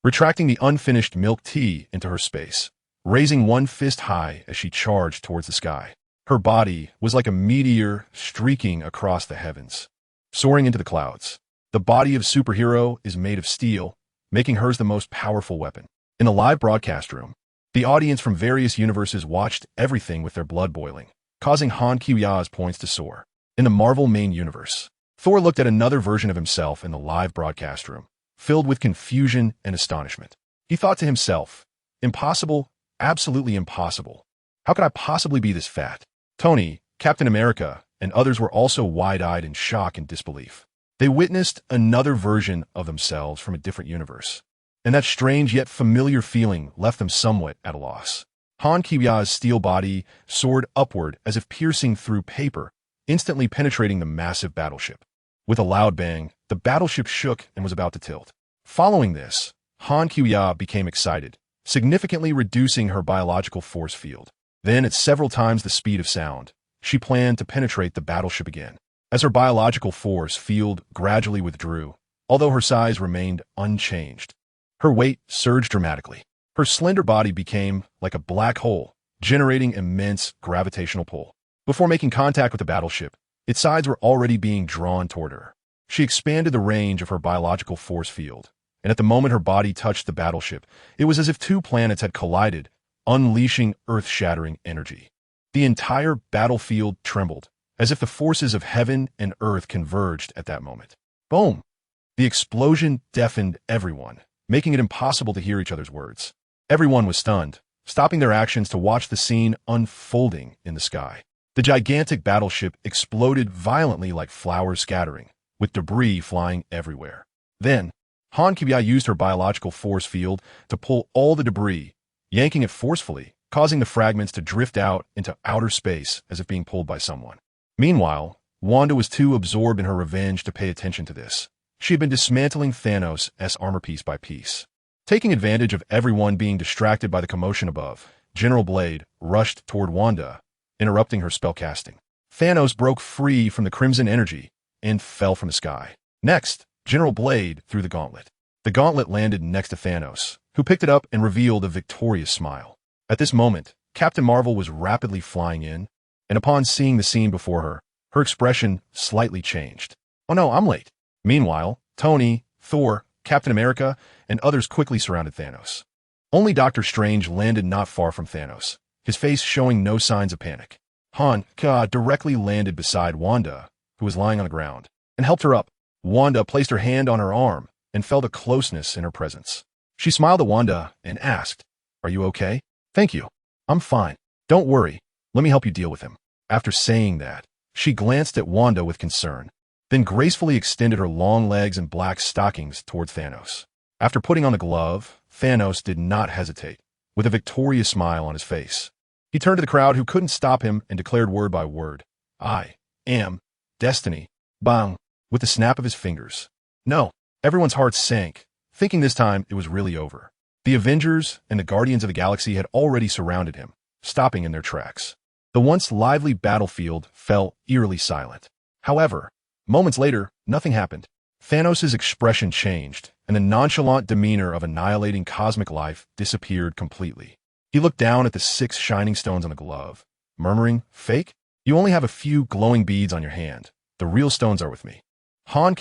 retracting the unfinished milk tea into her space, raising one fist high as she charged towards the sky. Her body was like a meteor streaking across the heavens, soaring into the clouds. The body of superhero is made of steel, making hers the most powerful weapon. In the live broadcast room, the audience from various universes watched everything with their blood boiling, causing Han Kya's points to soar. In the Marvel main universe, Thor looked at another version of himself in the live broadcast room, filled with confusion and astonishment. He thought to himself, "Impossible, absolutely impossible. How could I possibly be this fat?" Tony, Captain America, and others were also wide-eyed in shock and disbelief. They witnessed another version of themselves from a different universe, and that strange yet familiar feeling left them somewhat at a loss. Han Kya's steel body soared upward as if piercing through paper, instantly penetrating the massive battleship. With a loud bang, the battleship shook and was about to tilt. Following this, Han Kya became excited, significantly reducing her biological force field. Then, at several times the speed of sound, she planned to penetrate the battleship again. As her biological force field gradually withdrew, although her size remained unchanged, her weight surged dramatically. Her slender body became like a black hole, generating immense gravitational pull. Before making contact with the battleship, its sides were already being drawn toward her. She expanded the range of her biological force field, and at the moment her body touched the battleship, it was as if two planets had collided, unleashing earth-shattering energy. The entire battlefield trembled, as if the forces of heaven and earth converged at that moment. Boom! The explosion deafened everyone, making it impossible to hear each other's words. Everyone was stunned, stopping their actions to watch the scene unfolding in the sky. The gigantic battleship exploded violently like flowers scattering, with debris flying everywhere. Then, Han Kya used her biological force field to pull all the debris, yanking it forcefully, causing the fragments to drift out into outer space as if being pulled by someone. Meanwhile, Wanda was too absorbed in her revenge to pay attention to this. She had been dismantling Thanos' armor piece by piece. Taking advantage of everyone being distracted by the commotion above, General Blade rushed toward Wanda, interrupting her spellcasting. Thanos broke free from the crimson energy and fell from the sky. Next, General Blade threw the gauntlet. The gauntlet landed next to Thanos, who picked it up and revealed a victorious smile. At this moment, Captain Marvel was rapidly flying in, and upon seeing the scene before her, her expression slightly changed. "Oh no, I'm late." Meanwhile, Tony, Thor, Captain America, and others quickly surrounded Thanos. Only Doctor Strange landed not far from Thanos, his face showing no signs of panic. Han directly landed beside Wanda, who was lying on the ground, and helped her up. Wanda placed her hand on her arm and felt a closeness in her presence. She smiled at Wanda and asked, "Are you okay?" "Thank you. I'm fine. Don't worry. Let me help you deal with him." After saying that, she glanced at Wanda with concern, then gracefully extended her long legs and black stockings toward Thanos. After putting on the glove, Thanos did not hesitate, with a victorious smile on his face. He turned to the crowd who couldn't stop him and declared word by word, "I am Destiny." Bang! With the snap of his fingers. No, everyone's hearts sank, thinking this time it was really over. The Avengers and the Guardians of the Galaxy had already surrounded him, stopping in their tracks. The once lively battlefield fell eerily silent. However, moments later, nothing happened. Thanos' expression changed, and the nonchalant demeanor of annihilating cosmic life disappeared completely. He looked down at the 6 shining stones on the glove, murmuring, "Fake? You only have a few glowing beads on your hand. The real stones are with me." Han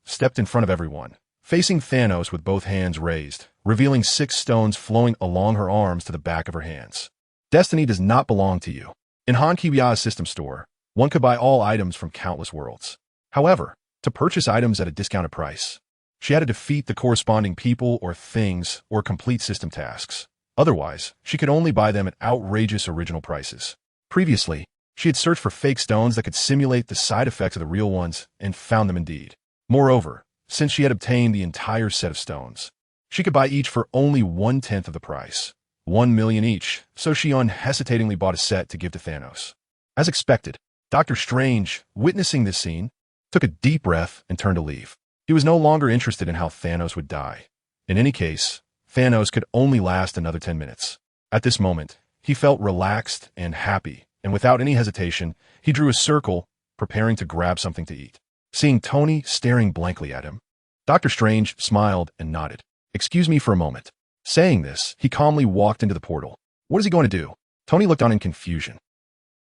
stepped in front of everyone, facing Thanos with both hands raised, revealing 6 stones flowing along her arms to the back of her hands. "Destiny does not belong to you." In Han system store, one could buy all items from countless worlds. However, to purchase items at a discounted price, she had to defeat the corresponding people or things or complete system tasks. Otherwise, she could only buy them at outrageous original prices. Previously, she had searched for fake stones that could simulate the side effects of the real ones and found them indeed. Moreover, since she had obtained the entire set of stones, she could buy each for only 1/10 of the price, 1 million each, so she unhesitatingly bought a set to give to Thanos. As expected, Doctor Strange, witnessing this scene, took a deep breath and turned to leave. He was no longer interested in how Thanos would die. In any case, Thanos could only last another 10 minutes. At this moment, he felt relaxed and happy, and without any hesitation, he drew a circle, preparing to grab something to eat. Seeing Tony staring blankly at him, Doctor Strange smiled and nodded. "Excuse me for a moment." Saying this, he calmly walked into the portal. What is he going to do? Tony looked on in confusion.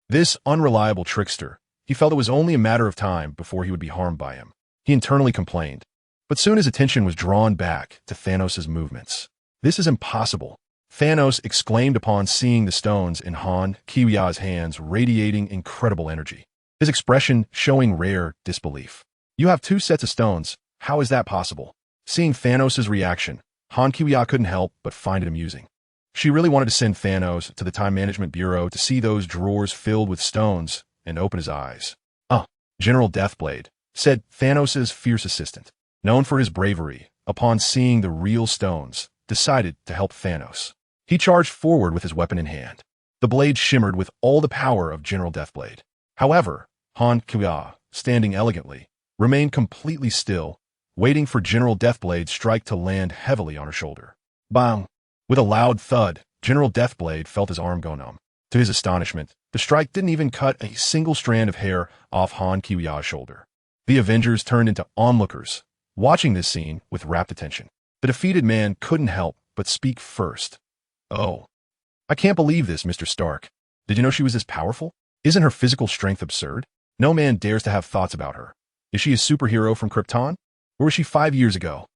This unreliable trickster, he felt it was only a matter of time before he would be harmed by him. He internally complained, but soon his attention was drawn back to Thanos' movements. "This is impossible," Thanos exclaimed upon seeing the stones in Han Kiwia's hands radiating incredible energy, his expression showing rare disbelief. "You have 2 sets of stones. How is that possible?" Seeing Thanos' reaction, Han Kiwia couldn't help but find it amusing. She really wanted to send Thanos to the Time Management Bureau to see those drawers filled with stones and open his eyes. General Deathblade," said Thanos' fierce assistant, known for his bravery, upon seeing the real stones, decided to help Thanos. He charged forward with his weapon in hand. The blade shimmered with all the power of General Deathblade. However, Han Kiwia, standing elegantly, remained completely still, waiting for General Deathblade's strike to land heavily on her shoulder. Bang! With a loud thud, General Deathblade felt his arm go numb. To his astonishment, the strike didn't even cut a single strand of hair off Han Kiwia's shoulder. The Avengers turned into onlookers, watching this scene with rapt attention. The defeated man couldn't help but speak first. "Oh, I can't believe this, Mr. Stark. Did you know she was this powerful? Isn't her physical strength absurd? No man dares to have thoughts about her. Is she a superhero from Krypton? Or was she 5 years ago?"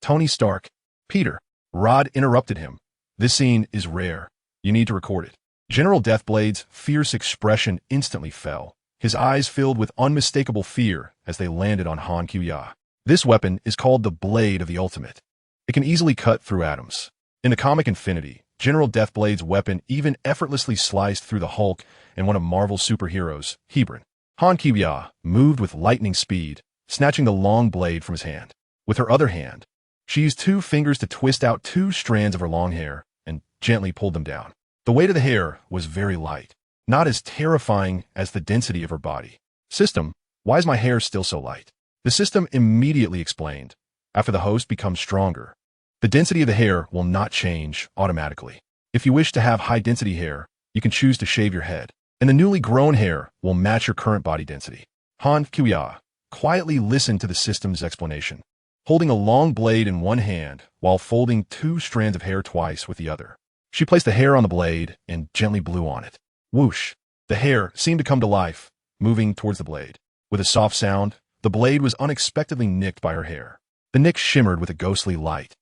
"Tony Stark." "Peter." Rod interrupted him. "This scene is rare. You need to record it." General Deathblade's fierce expression instantly fell, his eyes filled with unmistakable fear as they landed on Han Kiwia. This weapon is called the Blade of the Ultimate. It can easily cut through atoms. In the comic Infinity, General Deathblade's weapon even effortlessly sliced through the Hulk and one of Marvel's superheroes, Hebron. Han Kiwia moved with lightning speed, snatching the long blade from his hand. With her other hand, she used 2 fingers to twist out 2 strands of her long hair and gently pulled them down. The weight of the hair was very light, not as terrifying as the density of her body. "System, why is my hair still so light?" The system immediately explained. "After the host becomes stronger, the density of the hair will not change automatically. If you wish to have high-density hair, you can choose to shave your head. and the newly grown hair will match your current body density. Han Kuya quietly listened to the system's explanation, holding a long blade in one hand while folding 2 strands of hair twice with the other. She placed the hair on the blade and gently blew on it. Whoosh! The hair seemed to come to life, moving towards the blade. With a soft sound, the blade was unexpectedly nicked by her hair. The nick shimmered with a ghostly light,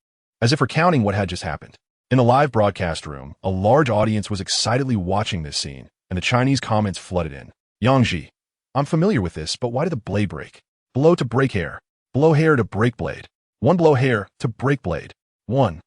as if recounting what had just happened. In the live broadcast room, a large audience was excitedly watching this scene, and the Chinese comments flooded in. Yangji, I'm familiar with this, but why did the blade break? Blow to break hair. Blow hair to break blade. 1 blow hair to break blade. 1.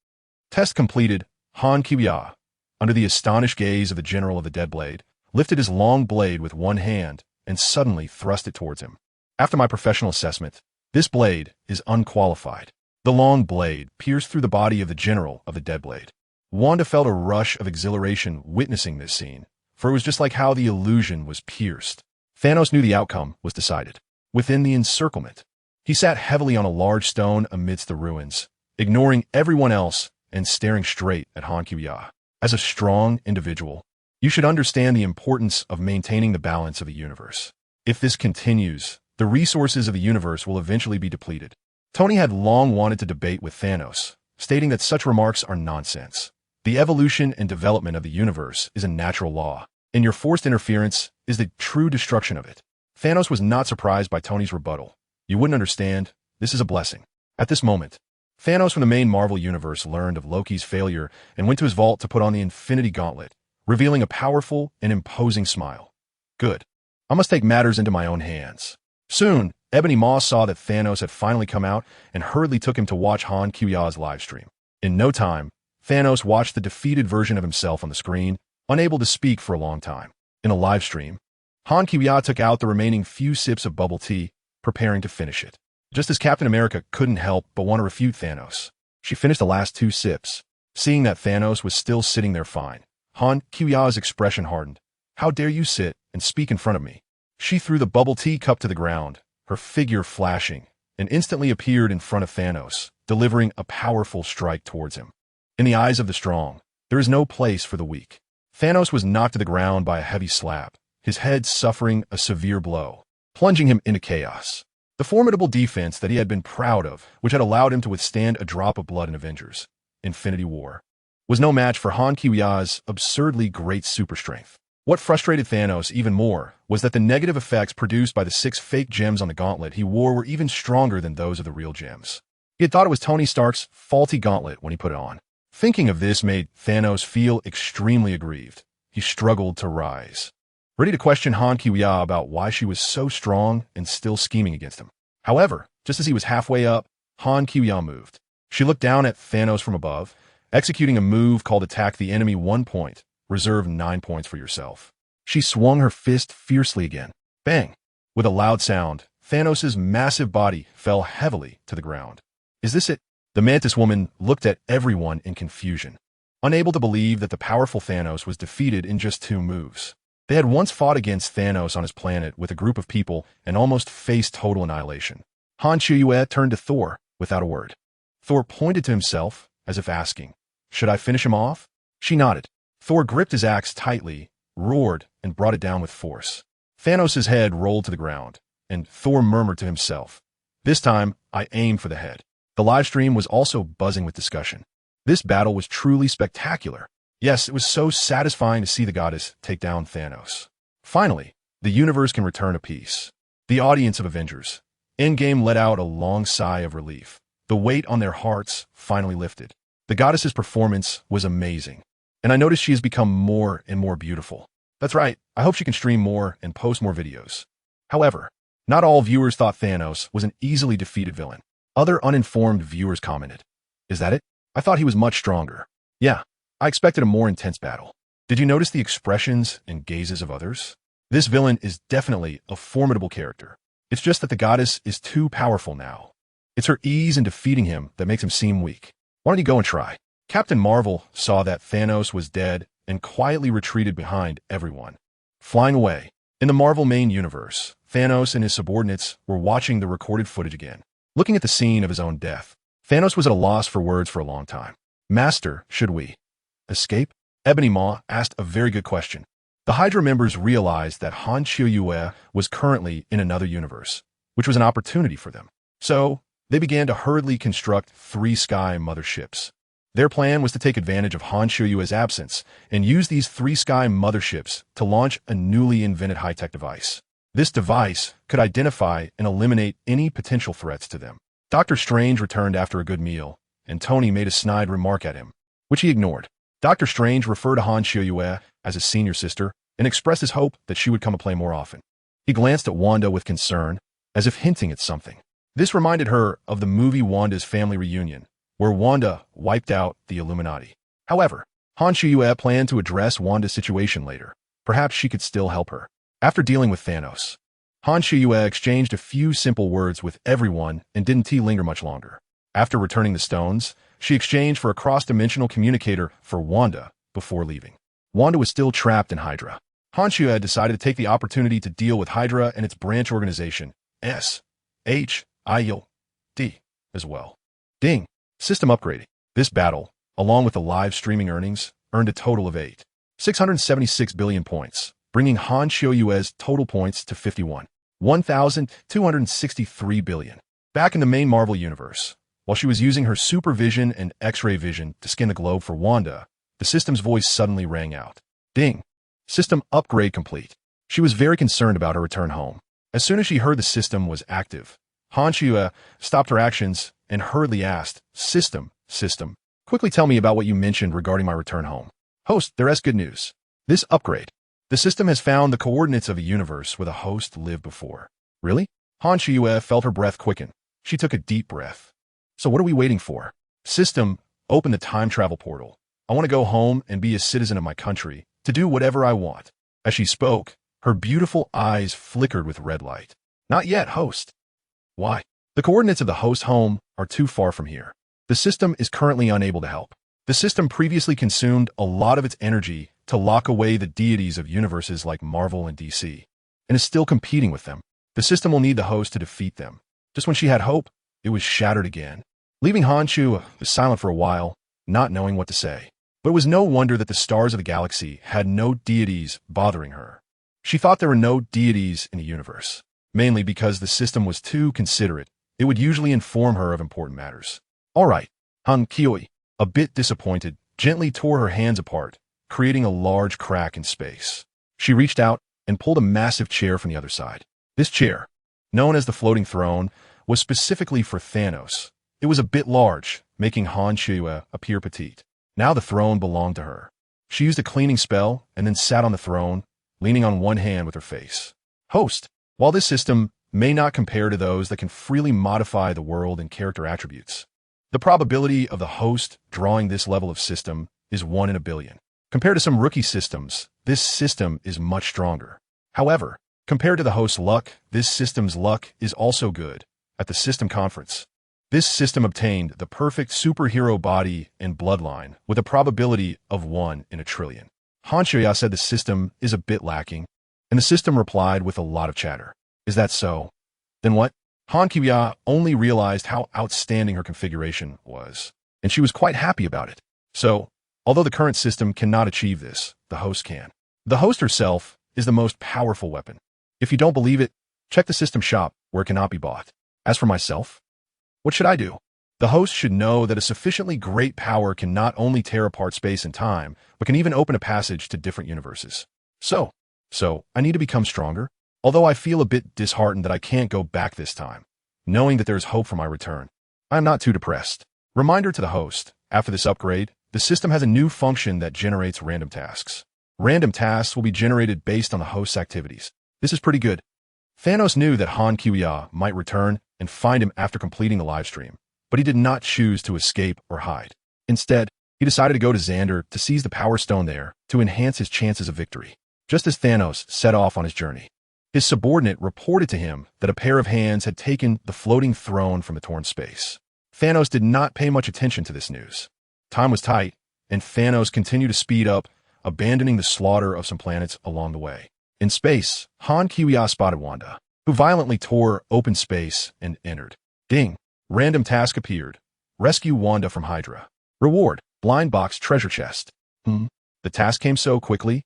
Test completed. Han Kuya, under the astonished gaze of the general of the dead blade, lifted his long blade with one hand and suddenly thrust it towards him. After my professional assessment, this blade is unqualified. The long blade pierced through the body of the general of the dead blade. Wanda felt a rush of exhilaration witnessing this scene, for it was just like how the illusion was pierced. Thanos knew the outcome was decided. Within the encirclement, he sat heavily on a large stone amidst the ruins, ignoring everyone else and staring straight at Han Kuya. As a strong individual, you should understand the importance of maintaining the balance of the universe. If this continues, the resources of the universe will eventually be depleted. Tony had long wanted to debate with Thanos, stating that such remarks are nonsense. The evolution and development of the universe is a natural law, and your forced interference is the true destruction of it. Thanos was not surprised by Tony's rebuttal. You wouldn't understand. This is a blessing. At this moment, Thanos from the main Marvel universe learned of Loki's failure and went to his vault to put on the Infinity Gauntlet, revealing a powerful and imposing smile. Good. I must take matters into my own hands. Soon, Ebony Maw saw that Thanos had finally come out and hurriedly took him to watch Han Kuya's livestream. In no time, Thanos watched the defeated version of himself on the screen, unable to speak for a long time. In a livestream, Han Kuya took out the remaining few sips of bubble tea, preparing to finish it. Just as Captain America couldn't help but want to refute Thanos, she finished the last 2 sips. Seeing that Thanos was still sitting there fine, Han Kuya's expression hardened. How dare you sit and speak in front of me? She threw the bubble tea cup to the ground, her figure flashing, and instantly appeared in front of Thanos, delivering a powerful strike towards him. In the eyes of the strong, there is no place for the weak. Thanos was knocked to the ground by a heavy slap, his head suffering a severe blow, plunging him into chaos. The formidable defense that he had been proud of, which had allowed him to withstand a drop of blood in Avengers, Infinity War, was no match for Han Kuya's absurdly great super strength. What frustrated Thanos even more was that the negative effects produced by the 6 fake gems on the gauntlet he wore were even stronger than those of the real gems. He had thought it was Tony Stark's faulty gauntlet when he put it on. Thinking of this made Thanos feel extremely aggrieved. He struggled to rise, ready to question Han Kuya about why she was so strong and still scheming against him. However, just as he was halfway up, Han Kuya moved. She looked down at Thanos from above, executing a move called Attack the Enemy 1 point, reserve 9 points for yourself. She swung her fist fiercely again. Bang! With a loud sound, Thanos' massive body fell heavily to the ground. Is this it? The Mantis Woman looked at everyone in confusion, unable to believe that the powerful Thanos was defeated in just 2 moves. They had once fought against Thanos on his planet with a group of people and almost faced total annihilation. Han Kuya turned to Thor without a word. Thor pointed to himself as if asking, "Should I finish him off?" She nodded. Thor gripped his axe tightly, roared, and brought it down with force. Thanos' head rolled to the ground, and Thor murmured to himself, "This time, I aim for the head." The livestream was also buzzing with discussion. This battle was truly spectacular. Yes, it was so satisfying to see the goddess take down Thanos. Finally, the universe can return to peace. The audience of Avengers Endgame let out a long sigh of relief. The weight on their hearts finally lifted. The goddess's performance was amazing, and I noticed she has become more and more beautiful. That's right, I hope she can stream more and post more videos. However, not all viewers thought Thanos was an easily defeated villain. Other uninformed viewers commented, "Is that it? I thought he was much stronger." Yeah, I expected a more intense battle. Did you notice the expressions and gazes of others? This villain is definitely a formidable character. It's just that the goddess is too powerful now. It's her ease in defeating him that makes him seem weak. Why don't you go and try? Captain Marvel saw that Thanos was dead and quietly retreated behind everyone, flying away. In the Marvel main universe, Thanos and his subordinates were watching the recorded footage again. Looking at the scene of his own death, Thanos was at a loss for words for a long time. "Master, should we escape?" Ebony Maw asked a very good question. The Hydra members realized that Han Qiuyue was currently in another universe, which was an opportunity for them. So, they began to hurriedly construct 3 Sky motherships. Their plan was to take advantage of Han Qiuyue's absence and use these 3 Sky motherships to launch a newly invented high-tech device. This device could identify and eliminate any potential threats to them. Dr. Strange returned after a good meal, and Tony made a snide remark at him, which he ignored. Dr. Strange referred to Han Qiuyue as his senior sister and expressed his hope that she would come to play more often. He glanced at Wanda with concern, as if hinting at something. This reminded her of the movie Wanda's Family Reunion, where Wanda wiped out the Illuminati. However, Han Qiuyue planned to address Wanda's situation later. Perhaps she could still help her. After dealing with Thanos, Han Qiuyue exchanged a few simple words with everyone and didn't linger much longer. After returning the stones, she exchanged for a cross-dimensional communicator for Wanda before leaving. Wanda was still trapped in Hydra. Han Qiuyue decided to take the opportunity to deal with Hydra and its branch organization, snatched, as well. Ding. System upgrading. This battle, along with the live streaming earnings, earned a total of 676 billion points, bringing Han Qiuyue's total points to 1,263 billion. Back in the main Marvel universe, while she was using her supervision and X-ray vision to scan the globe for Wanda, the system's voice suddenly rang out. Ding. System upgrade complete. She was very concerned about her return home. As soon as she heard the system was active, Han Qiuyue stopped her actions and hurriedly asked, System, quickly tell me about what you mentioned regarding my return home. Host, there's good news. This upgrade. The system has found the coordinates of a universe where the host lived before. Really? Han Qiuyue felt her breath quicken. She took a deep breath. So what are we waiting for? System, open the time travel portal. I want to go home and be a citizen of my country, to do whatever I want. As she spoke, her beautiful eyes flickered with red light. Not yet, host. Why? The coordinates of the host's home are too far from here. The system is currently unable to help. The system previously consumed a lot of its energy to lock away the deities of universes like Marvel and DC, and is still competing with them. The system will need the host to defeat them. Just when she had hope, it was shattered again. Leaving Han Qiuyue was silent for a while, not knowing what to say. But it was no wonder that the stars of the galaxy had no deities bothering her. She thought there were no deities in the universe, mainly because the system was too considerate. It would usually inform her of important matters. All right, Han Qiuyue, a bit disappointed, gently tore her hands apart, creating a large crack in space. She reached out and pulled a massive chair from the other side. This chair, known as the floating throne, was specifically for Thanos. It was a bit large, making Han Qiuyue appear petite. Now the throne belonged to her. She used a cleaning spell and then sat on the throne, leaning on one hand with her face. Host, while this system may not compare to those that can freely modify the world and character attributes, the probability of the host drawing this level of system is 1 in a billion. Compared to some rookie systems, this system is much stronger. However, compared to the host's luck, this system's luck is also good. At the system conference, this system obtained the perfect superhero body and bloodline with a probability of 1 in a trillion. Han Qiuyue said the system is a bit lacking, and the system replied with a lot of chatter. Is that so? Then what? Han Qiuyue only realized how outstanding her configuration was, and she was quite happy about it. So, although the current system cannot achieve this, the host can. The host herself is the most powerful weapon. If you don't believe it, check the system shop where it cannot be bought. As for myself, what should I do? The host should know that a sufficiently great power can not only tear apart space and time, but can even open a passage to different universes. So I need to become stronger, although I feel a bit disheartened that I can't go back this time, knowing that there is hope for my return. I am not too depressed. Reminder to the host, after this upgrade, the system has a new function that generates random tasks. Random tasks will be generated based on the host's activities. This is pretty good. Thanos knew that Han Qiuyue might return and find him after completing the livestream, but he did not choose to escape or hide. Instead, he decided to go to Xander to seize the Power Stone there to enhance his chances of victory. Just as Thanos set off on his journey, his subordinate reported to him that a pair of hands had taken the floating throne from the torn space. Thanos did not pay much attention to this news. Time was tight, and Thanos continued to speed up, abandoning the slaughter of some planets along the way. In space, Han Qiuyue spotted Wanda, who violently tore open space and entered. Ding! Random task appeared. Rescue Wanda from Hydra. Reward, blind box treasure chest. The task came so quickly.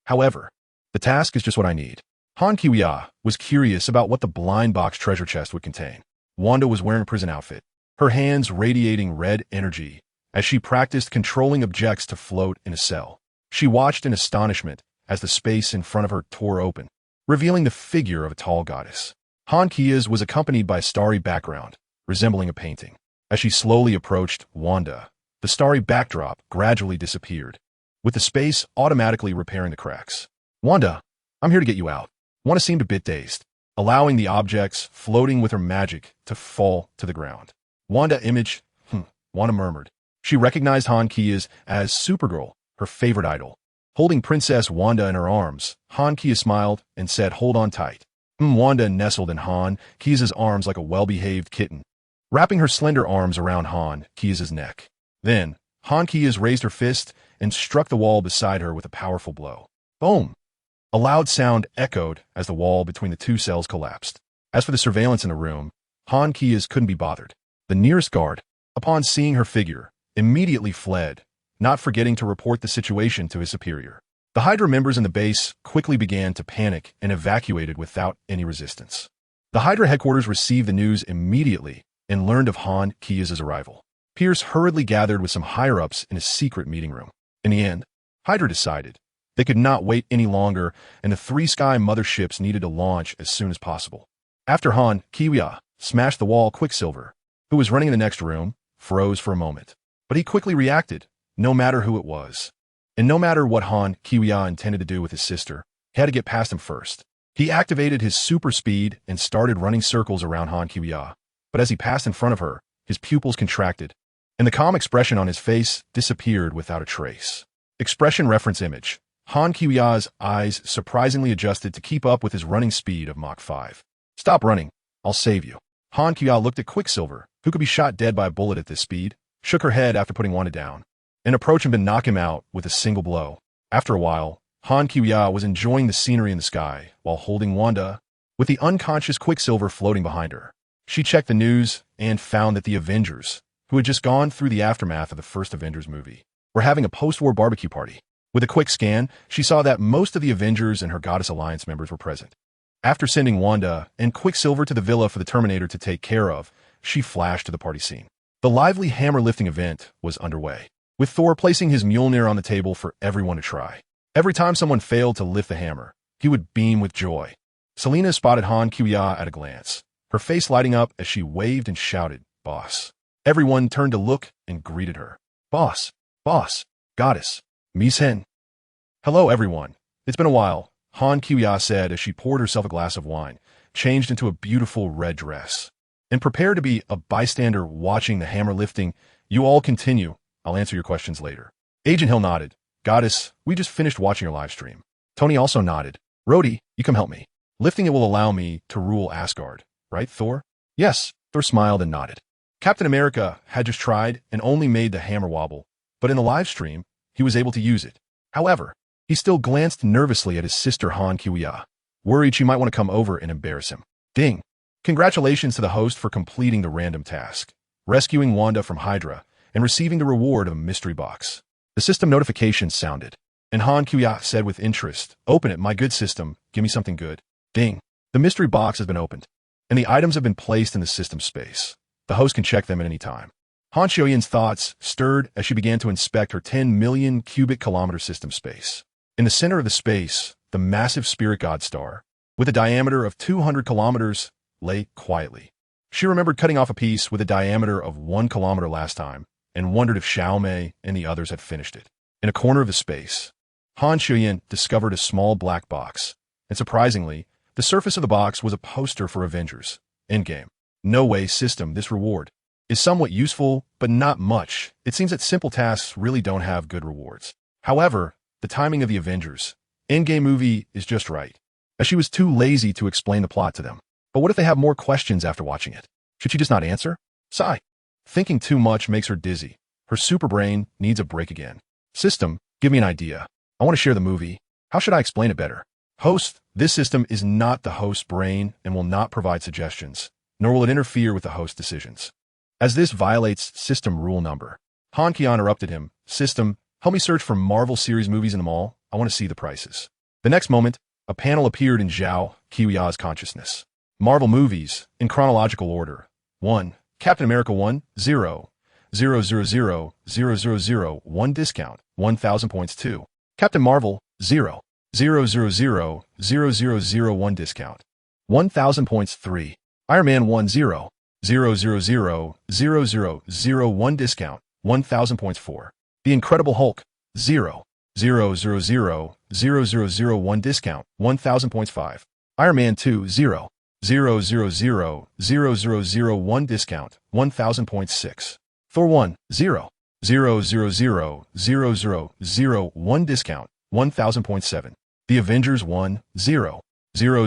However, the task is just what I need. Han Kiwia was curious about what the blind box treasure chest would contain. Wanda was wearing a prison outfit, her hands radiating red energy as she practiced controlling objects to float in a cell. She watched in astonishment as the space in front of her tore open, revealing the figure of a tall goddess. Han Kia's was accompanied by a starry background, resembling a painting. As she slowly approached Wanda, the starry backdrop gradually disappeared, with the space automatically repairing the cracks. Wanda, I'm here to get you out. Wanda seemed a bit dazed, allowing the objects floating with her magic to fall to the ground. Wanda murmured. She recognized Han Kia's as Supergirl, her favorite idol. Holding Princess Wanda in her arms, Han Kia smiled and said, "Hold on tight." Wanda nestled in Han Kia's arms like a well-behaved kitten, wrapping her slender arms around Han Kia's neck. Then, Han Kia's raised her fist and struck the wall beside her with a powerful blow. Boom! A loud sound echoed as the wall between the two cells collapsed. As for the surveillance in the room, Han Kia's couldn't be bothered. The nearest guard, upon seeing her figure, immediately fled, not forgetting to report the situation to his superior. The Hydra members in the base quickly began to panic and evacuated without any resistance. The Hydra headquarters received the news immediately and learned of Han Kia's arrival. Pierce hurriedly gathered with some higher-ups in a secret meeting room. In the end, Hydra decided they could not wait any longer, and the three Sky motherships needed to launch as soon as possible. After Han Kiwia smashed the wall, Quicksilver, who was running in the next room, froze for a moment. But he quickly reacted, no matter who it was. And no matter what Han Kiwia intended to do with his sister, he had to get past him first. He activated his super speed and started running circles around Han Kiwia. But as he passed in front of her, his pupils contracted, and the calm expression on his face disappeared without a trace. Expression reference image. Han Kiwia's eyes surprisingly adjusted to keep up with his running speed of Mach 5. Stop running. I'll save you. Han Kiwia looked at Quicksilver, who could be shot dead by a bullet at this speed, shook her head after putting Wanda down, and approached him to knock him out with a single blow. After a while, Han Kiwia was enjoying the scenery in the sky while holding Wanda, with the unconscious Quicksilver floating behind her. She checked the news and found that the Avengers, who had just gone through the aftermath of the first Avengers movie, were having a post-war barbecue party. With a quick scan, she saw that most of the Avengers and her Goddess Alliance members were present. After sending Wanda and Quicksilver to the villa for the Terminator to take care of, she flashed to the party scene. The lively hammer-lifting event was underway, with Thor placing his Mjolnir on the table for everyone to try. Every time someone failed to lift the hammer, he would beam with joy. Selena spotted Han Kiwia at a glance, her face lighting up as she waved and shouted, "Boss." Everyone turned to look and greeted her. "Boss, boss, goddess, Miss Hen." "Hello, everyone. It's been a while," Han Kiwia said as she poured herself a glass of wine, changed into a beautiful red dress, and prepared to be a bystander watching the hammer lifting. "You all continue. I'll answer your questions later." Agent Hill nodded. "Goddess, we just finished watching your live stream." Tony also nodded. "Rhodey, you come help me. Lifting it will allow me to rule Asgard, right, Thor?" "Yes." Thor smiled and nodded. Captain America had just tried and only made the hammer wobble, but in the live stream, he was able to use it. However, he still glanced nervously at his sister Han Kiwia, worried she might want to come over and embarrass him. Ding! Congratulations to the host for completing the random task, rescuing Wanda from Hydra, and receiving the reward of a mystery box. The system notification sounded, and Han Kiwia said with interest, "Open it, my good system. Give me something good." Ding! The mystery box has been opened, and the items have been placed in the system space. The host can check them at any time. Han Xiaoyan's thoughts stirred as she began to inspect her 10 million cubic kilometer system space. In the center of the space, the massive spirit god star, with a diameter of 200 kilometers, lay quietly. She remembered cutting off a piece with a diameter of 1 kilometer last time, and wondered if Xiao Mei and the others had finished it. In a corner of the space, Han Xiaoyan discovered a small black box, and surprisingly, the surface of the box was a poster for Avengers Endgame. No way, system, this reward is somewhat useful, but not much. It seems that simple tasks really don't have good rewards. However, the timing of the Avengers Endgame movie is just right, as she was too lazy to explain the plot to them. But what if they have more questions after watching it? Should she just not answer? Sigh. Thinking too much makes her dizzy. Her super brain needs a break again. System, give me an idea. I want to share the movie. How should I explain it better? Host, this system is not the host's brain and will not provide suggestions, nor will it interfere with the host's decisions, as this violates system rule number. Han Kian interrupted him. "System, help me search for Marvel series movies in the mall. I want to see the prices." The next moment, a panel appeared in Zhao Qiuya's consciousness. Marvel movies, in chronological order. 1. Captain America 1, 0. 1 discount, 1,000 points 2. Captain Marvel, 0. 1 discount, 1,000 points 3. Iron Man 1, 0. 1 discount, 1,000 points 4. The Incredible Hulk, 0. 1 discount, 1,000 points 5. Iron Man 2, 0. 1 discount, 1,000 points 6. Thor 1, 0. 1 discount, 1,000 points 7. The Avengers 1, 0. 1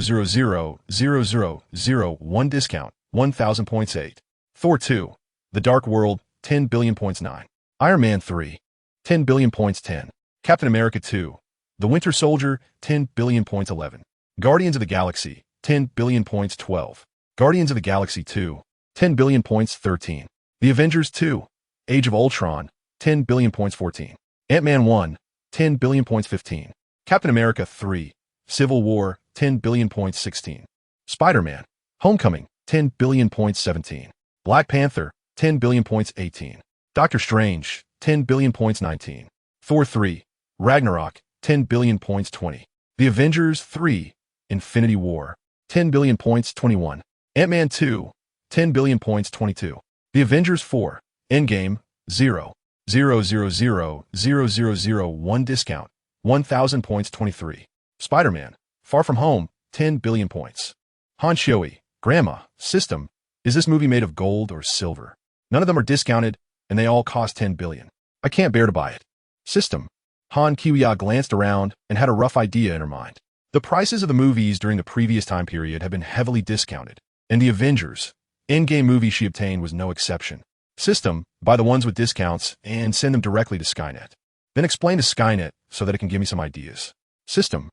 discount, 1,000 points 8. Thor 2, The Dark World, 10 billion points 9. Iron Man 3, 10 billion points 10. Captain America 2, The Winter Soldier, 10 billion points 11. Guardians of the Galaxy, 10 billion points 12. Guardians of the Galaxy 2, 10 billion points 13. The Avengers 2, Age of Ultron, 10 billion points 14. Ant-Man 1, 10 billion points 15. Captain America 3, Civil War, 10 billion points 16. Spider-Man, Homecoming, 10 billion points 17. Black Panther, 10 billion points 18. Doctor Strange, 10 billion points 19. Thor 3, Ragnarok, 10 billion points 20. The Avengers 3, Infinity War, 10 billion points 21. Ant-Man 2, 10 billion points 22. The Avengers 4, Endgame, 0. 1 discount, 1,000 points 23. Spider-Man, Far From Home, 10 billion points. Han Xioi, Grandma, System, is this movie made of gold or silver? None of them are discounted, and they all cost 10 billion. I can't bear to buy it. System. Han Qiuya glanced around and had a rough idea in her mind. The prices of the movies during the previous time period had been heavily discounted, and the Avengers, Endgame movie she obtained was no exception. System, buy the ones with discounts and send them directly to Skynet. Then explain to Skynet so that it can give me some ideas. System.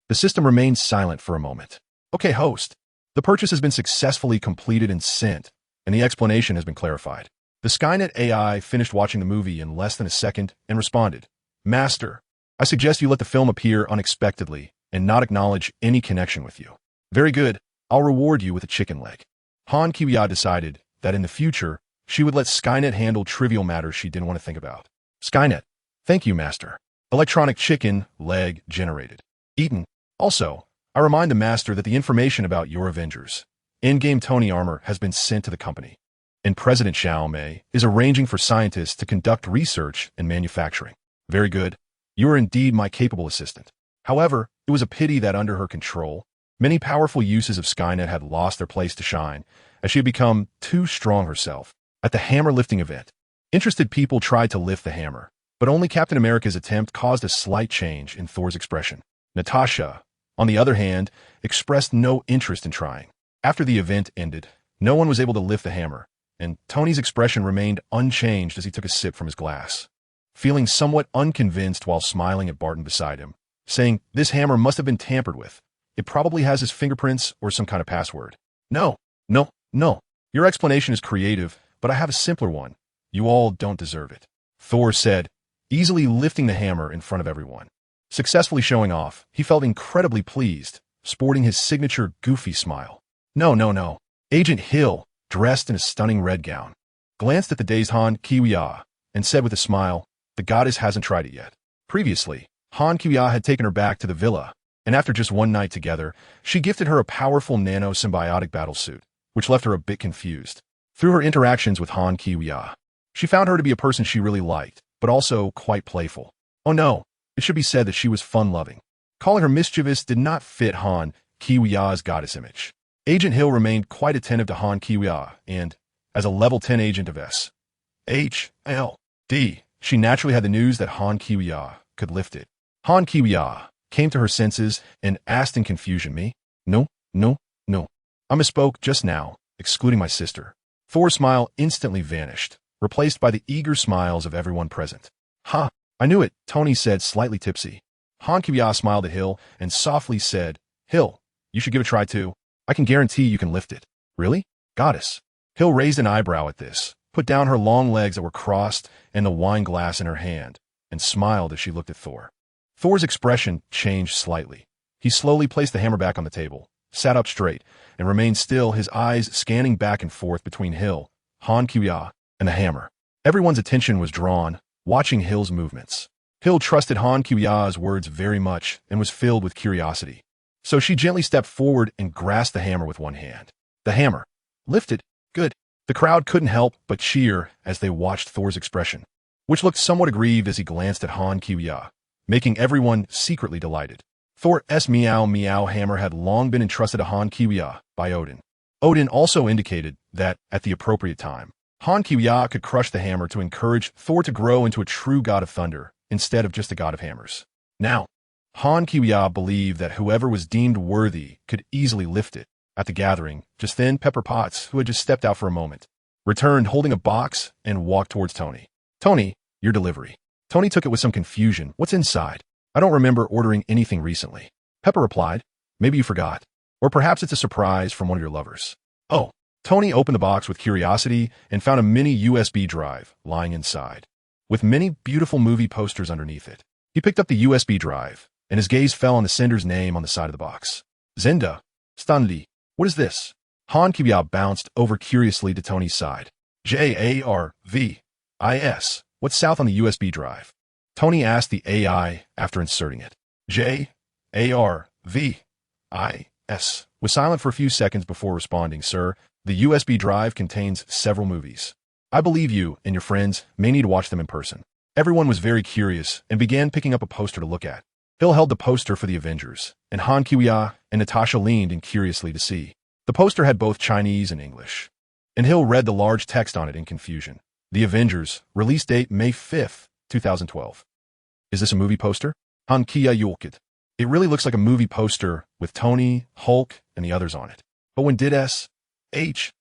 The system remained silent for a moment. Okay, host. The purchase has been successfully completed and sent, and the explanation has been clarified. The Skynet AI finished watching the movie in less than a second and responded, Master, I suggest you let the film appear unexpectedly and not acknowledge any connection with you. Very good. I'll reward you with a chicken leg. Han Qiuya decided that in the future, she would let Skynet handle trivial matters she didn't want to think about. Skynet. Thank you, Master. Electronic chicken leg generated. Eaten. Also, I remind the Master that the information about your Avengers, Endgame Tony armor has been sent to the company, and President Xiao Mei is arranging for scientists to conduct research and manufacturing. Very good. You are indeed my capable assistant. However, it was a pity that under her control, many powerful uses of Skynet had lost their place to shine, as she had become too strong herself. At the hammer lifting event, interested people tried to lift the hammer, but only Captain America's attempt caused a slight change in Thor's expression. Natasha, on the other hand, expressed no interest in trying. After the event ended, no one was able to lift the hammer, and Tony's expression remained unchanged as he took a sip from his glass. Feeling somewhat unconvinced while smiling at Barton beside him, saying, this hammer must have been tampered with. It probably has his fingerprints or some kind of password. No. Your explanation is creative, but I have a simpler one. You all don't deserve it. Thor said, easily lifting the hammer in front of everyone. Successfully showing off, he felt incredibly pleased, sporting his signature goofy smile. No. Agent Hill, dressed in a stunning red gown, glanced at the dazed Han Qiuya and said with a smile, the goddess hasn't tried it yet. Previously, Han Qiuya had taken her back to the villa, and after just one night together, she gifted her a powerful nano-symbiotic battlesuit, which left her a bit confused. Through her interactions with Han Qiuya, she found her to be a person she really liked, but also quite playful. Oh no, it should be said that she was fun-loving. Calling her mischievous did not fit Han Qiuya's goddess image. Agent Hill remained quite attentive to Han Qiuya, and, as a level 10 agent of S.H.L.D., she naturally had the news that Han Qiuya could lift it. Han Qiuya came to her senses and asked in confusion, me? No. I misspoke just now, excluding my sister. Thor's smile instantly vanished, replaced by the eager smiles of everyone present. Ha! I knew it, Tony said, slightly tipsy. Han Qiuya smiled at Hill and softly said, Hill, you should give it a try too. I can guarantee you can lift it. Really? Goddess. Hill raised an eyebrow at this, put down her long legs that were crossed and the wine glass in her hand, and smiled as she looked at Thor. Thor's expression changed slightly, He slowly placed the hammer back on the table, sat up straight, and remained still, his eyes scanning back and forth between Hill, Han Kuya, and the hammer. Everyone's attention was drawn, watching Hill's movements. Hill trusted Han Kuya's words very much and was filled with curiosity. So she gently stepped forward and grasped the hammer with one hand. The hammer lifted. Good. The crowd couldn't help but cheer as they watched Thor's expression, which looked somewhat aggrieved as he glanced at Han Kuya, making everyone secretly delighted. Thor's meow meow hammer had long been entrusted to Han Kuya by Odin. Odin also indicated that, at the appropriate time, Han Kuya could crush the hammer to encourage Thor to grow into a true god of thunder instead of just a god of hammers. Now, Han Kuya believed that whoever was deemed worthy could easily lift it. At the gathering, just then Pepper Potts, who had just stepped out for a moment, returned holding a box and walked towards Tony. Tony, your delivery. Tony took it with some confusion. What's inside? I don't remember ordering anything recently. Pepper replied, maybe you forgot. Or perhaps it's a surprise from one of your lovers. Oh. Tony opened the box with curiosity and found a mini USB drive lying inside, with many beautiful movie posters underneath it. He picked up the USB drive, and his gaze fell on the sender's name on the side of the box. Zenda. Stanley. What is this? Han Kuya bounced over curiously to Tony's side. Jarvis. What's south on the USB drive? Tony asked the AI after inserting it. Jarvis was silent for a few seconds before responding. Sir, the USB drive contains several movies. I believe you and your friends may need to watch them in person. Everyone was very curious and began picking up a poster to look at. Hill held the poster for the Avengers, and Han Kuya and Natasha leaned in curiously to see. The poster had both Chinese and English, and Hill read the large text on it in confusion. The Avengers, release date May 5th, 2012. Is this a movie poster? Han Kuya yoked. It really looks like a movie poster with Tony, Hulk, and the others on it. But when did S.H.I.L.D.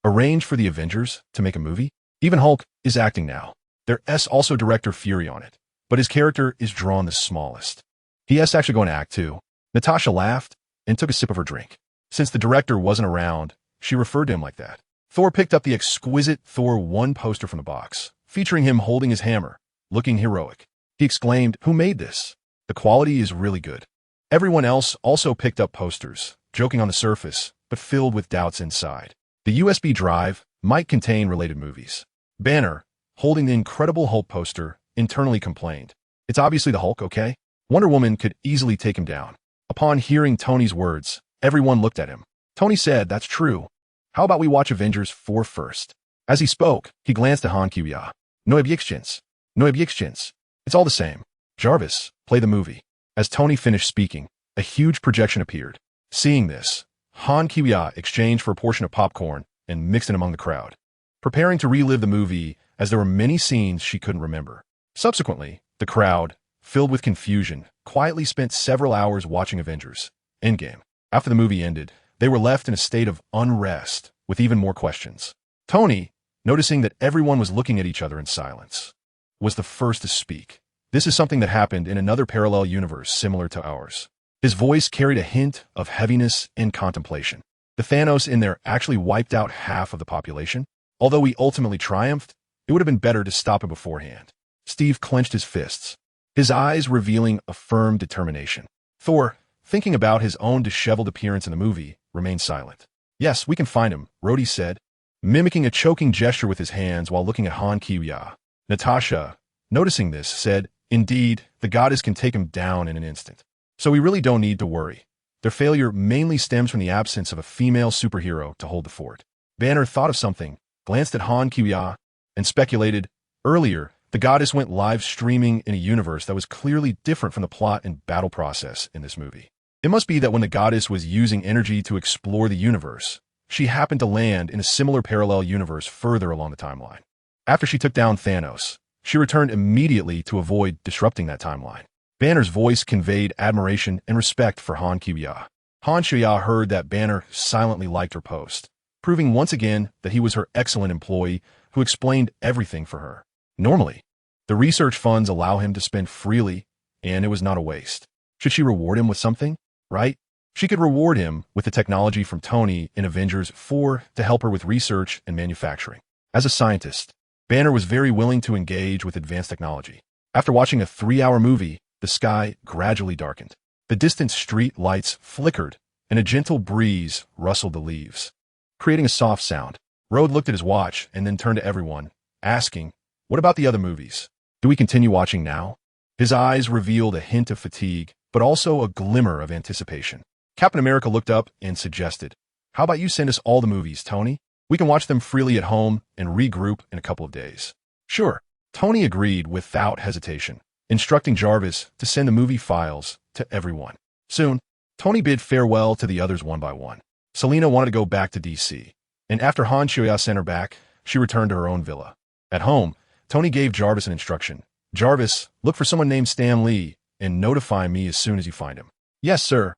arrange for the Avengers to make a movie? Even Hulk is acting now. There's also director Fury on it, but his character is drawn the smallest. He is actually going to act too. Natasha laughed and took a sip of her drink. Since the director wasn't around, she referred to him like that. Thor picked up the exquisite Thor 1 poster from the box, featuring him holding his hammer, looking heroic. He exclaimed, "Who made this? The quality is really good." Everyone else also picked up posters, joking on the surface, but filled with doubts inside. The USB drive might contain related movies. Banner, holding the Incredible Hulk poster, internally complained, "It's obviously the Hulk, okay? Wonder Woman could easily take him down." Upon hearing Tony's words, everyone looked at him. Tony said, "That's true. How about we watch Avengers 4 first?" As he spoke, he glanced at Han Kuya. No objections. No objections. It's all the same. Jarvis, play the movie." As Tony finished speaking, a huge projection appeared. Seeing this, Han Kuya exchanged for a portion of popcorn and mixed it among the crowd, preparing to relive the movie as there were many scenes she couldn't remember. Subsequently, the crowd, filled with confusion, quietly spent several hours watching Avengers Endgame. After the movie ended, they were left in a state of unrest with even more questions. Tony, noticing that everyone was looking at each other in silence, was the first to speak. This is something that happened in another parallel universe similar to ours. His voice carried a hint of heaviness and contemplation. The Thanos in there actually wiped out half of the population. Although he ultimately triumphed, it would have been better to stop him beforehand. Steve clenched his fists, his eyes revealing a firm determination. Thor, thinking about his own disheveled appearance in the movie, remained silent. "Yes, we can find him," Rhodey said, mimicking a choking gesture with his hands while looking at Han Kuya. Natasha, noticing this, said, "Indeed, the goddess can take him down in an instant. So we really don't need to worry. Their failure mainly stems from the absence of a female superhero to hold the fort." Banner thought of something, glanced at Han Kuya, and speculated, "Earlier, the goddess went live streaming in a universe that was clearly different from the plot and battle process in this movie. It must be that when the goddess was using energy to explore the universe, she happened to land in a similar parallel universe further along the timeline. After she took down Thanos, she returned immediately to avoid disrupting that timeline." Banner's voice conveyed admiration and respect for Han Kuya. Han Kuya heard that Banner silently liked her post, proving once again that he was her excellent employee who explained everything for her. Normally, the research funds allow him to spend freely, and it was not a waste. Should she reward him with something? Right? She could reward him with the technology from Tony in Avengers 4 to help her with research and manufacturing. As a scientist, Banner was very willing to engage with advanced technology. After watching a 3-hour movie, the sky gradually darkened. The distant street lights flickered, and a gentle breeze rustled the leaves, creating a soft sound. Rode looked at his watch and then turned to everyone, asking, "What about the other movies? Do we continue watching now?" His eyes revealed a hint of fatigue, but also a glimmer of anticipation. Captain America looked up and suggested, "How about you send us all the movies, Tony? We can watch them freely at home and regroup in a couple of days." "Sure." Tony agreed without hesitation, instructing Jarvis to send the movie files to everyone. Soon, Tony bid farewell to the others one by one. Selena wanted to go back to DC, and after Han Chuya sent her back, she returned to her own villa. At home, Tony gave Jarvis an instruction. "Jarvis, look for someone named Stan Lee and notify me as soon as you find him." "Yes, sir."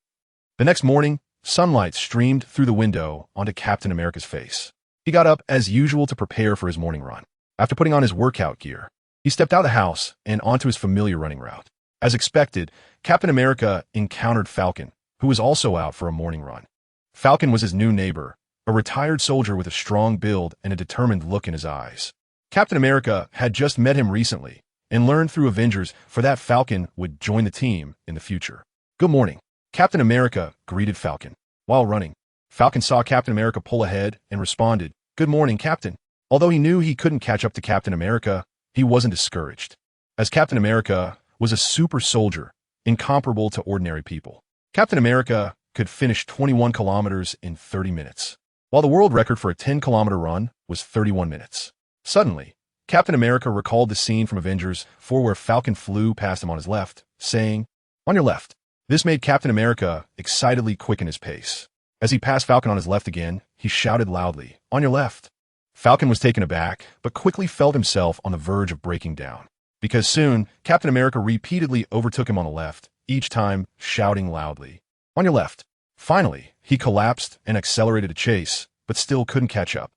The next morning, sunlight streamed through the window onto Captain America's face. He got up as usual to prepare for his morning run. After putting on his workout gear, he stepped out of the house and onto his familiar running route. As expected, Captain America encountered Falcon, who was also out for a morning run. Falcon was his new neighbor, a retired soldier with a strong build and a determined look in his eyes. Captain America had just met him recently and learned through Avengers for that Falcon would join the team in the future. "Good morning." Captain America greeted Falcon. While running, Falcon saw Captain America pull ahead and responded, "Good morning, Captain." Although he knew he couldn't catch up to Captain America, he wasn't discouraged, as Captain America was a super soldier, incomparable to ordinary people. Captain America could finish 21 kilometers in 30 minutes, while the world record for a 10-kilometer run was 31 minutes. Suddenly, Captain America recalled the scene from Avengers 4 where Falcon flew past him on his left, saying, "On your left." This made Captain America excitedly quicken his pace. As he passed Falcon on his left again, he shouted loudly, "On your left." Falcon was taken aback, but quickly felt himself on the verge of breaking down, because soon Captain America repeatedly overtook him on the left, each time shouting loudly, "On your left." Finally, he collapsed and accelerated a chase, but still couldn't catch up.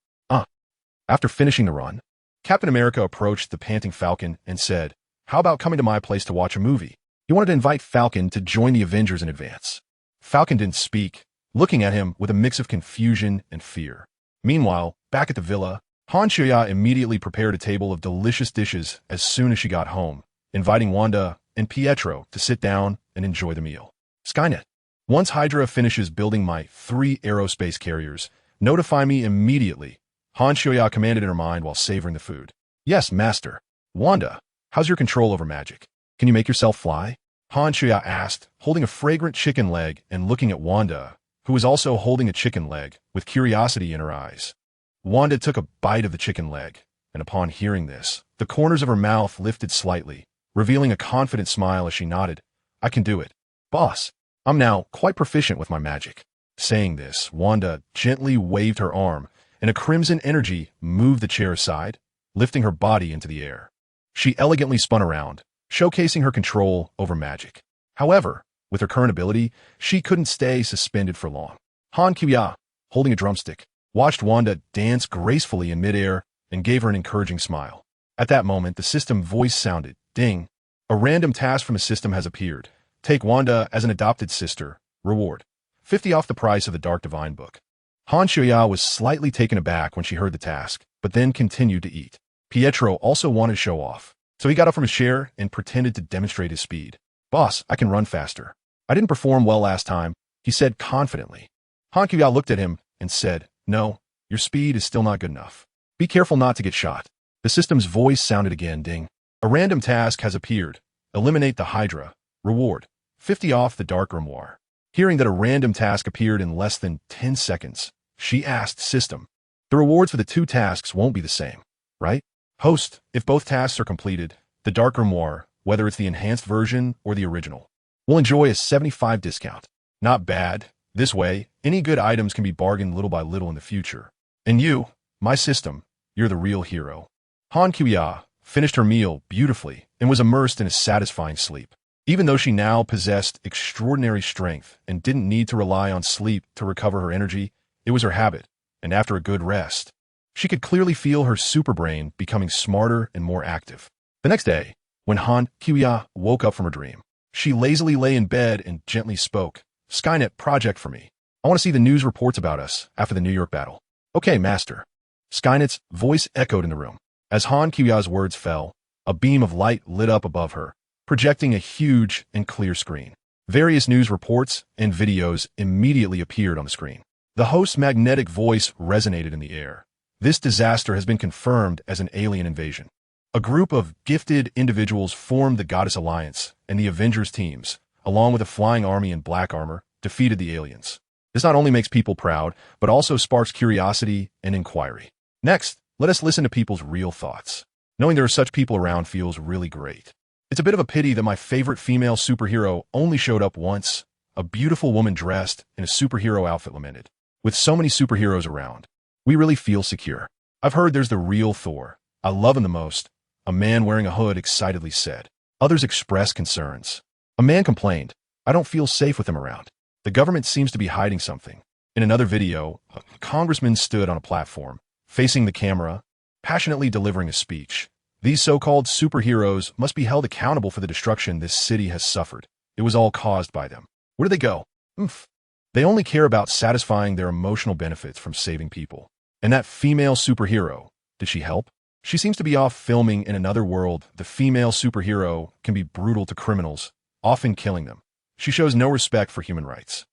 After finishing the run, Captain America approached the panting Falcon and said, "How about coming to my place to watch a movie?" He wanted to invite Falcon to join the Avengers in advance. Falcon didn't speak, looking at him with a mix of confusion and fear. Meanwhile, back at the villa, Han Chuya immediately prepared a table of delicious dishes as soon as she got home, inviting Wanda and Pietro to sit down and enjoy the meal. "Skynet, once Hydra finishes building my 3 aerospace carriers, notify me immediately," Han Chuya commanded in her mind while savoring the food. "Yes, master." "Wanda, how's your control over magic? Can you make yourself fly?" Han Chuya asked, holding a fragrant chicken leg and looking at Wanda, who was also holding a chicken leg, with curiosity in her eyes. Wanda took a bite of the chicken leg, and upon hearing this, the corners of her mouth lifted slightly, revealing a confident smile as she nodded. "I can do it, boss. I'm now quite proficient with my magic." Saying this, Wanda gently waved her arm, and a crimson energy moved the chair aside, lifting her body into the air. She elegantly spun around, showcasing her control over magic. However, with her current ability, she couldn't stay suspended for long. Han Chuya, holding a drumstick, watched Wanda dance gracefully in midair and gave her an encouraging smile. At that moment, the system voice sounded, "Ding. A random task from the system has appeared. Take Wanda as an adopted sister. Reward: 50 off the price of the Dark Divine book." Han Chuya was slightly taken aback when she heard the task, but then continued to eat. Pietro also wanted to show off, so he got up from his chair and pretended to demonstrate his speed. "Boss, I can run faster. I didn't perform well last time," he said confidently. Han Chuya looked at him and said, "No, your speed is still not good enough. Be careful not to get shot." The system's voice sounded again, "Ding. A random task has appeared. Eliminate the Hydra. Reward: 50 off the Dark Grimoire." Hearing that a random task appeared in less than 10 seconds, she asked System, "The rewards for the 2 tasks won't be the same, right?" Host, "If both tasks are completed, the Dark Grimoire, whether it's the enhanced version or the original, will enjoy a 75% discount." Not bad. This way, any good items can be bargained little by little in the future. "And you, my system, you're the real hero." Han Chuya finished her meal beautifully and was immersed in a satisfying sleep. Even though she now possessed extraordinary strength and didn't need to rely on sleep to recover her energy, it was her habit, and after a good rest, she could clearly feel her superbrain becoming smarter and more active. The next day, when Han Chuya woke up from her dream, she lazily lay in bed and gently spoke, "Skynet project for me. I want to see the news reports about us after the New York battle." "Okay, master." Skynet's voice echoed in the room. As Han Chuya's words fell, a beam of light lit up above her, projecting a huge and clear screen. Various news reports and videos immediately appeared on the screen. The host's magnetic voice resonated in the air. This disaster has been confirmed as an alien invasion. A group of gifted individuals formed the Goddess Alliance, and the Avengers teams, along with a flying army in black armor, defeated the aliens. This not only makes people proud, but also sparks curiosity and inquiry. Next, let us listen to people's real thoughts. Knowing there are such people around feels really great. It's a bit of a pity that my favorite female superhero only showed up once. A beautiful woman dressed in a superhero outfit lamented. With so many superheroes around, we really feel secure. I've heard there's the real Thor. I love him the most. A man wearing a hood excitedly said. Others expressed concerns. A man complained, I don't feel safe with him around. The government seems to be hiding something. In another video, a congressman stood on a platform, facing the camera, passionately delivering a speech. These so-called superheroes must be held accountable for the destruction this city has suffered. It was all caused by them. Where do they go? They only care about satisfying their emotional benefits from saving people. And that female superhero, did she help? She seems to be off filming in another world. The female superhero can be brutal to criminals, often killing them. She shows no respect for human rights.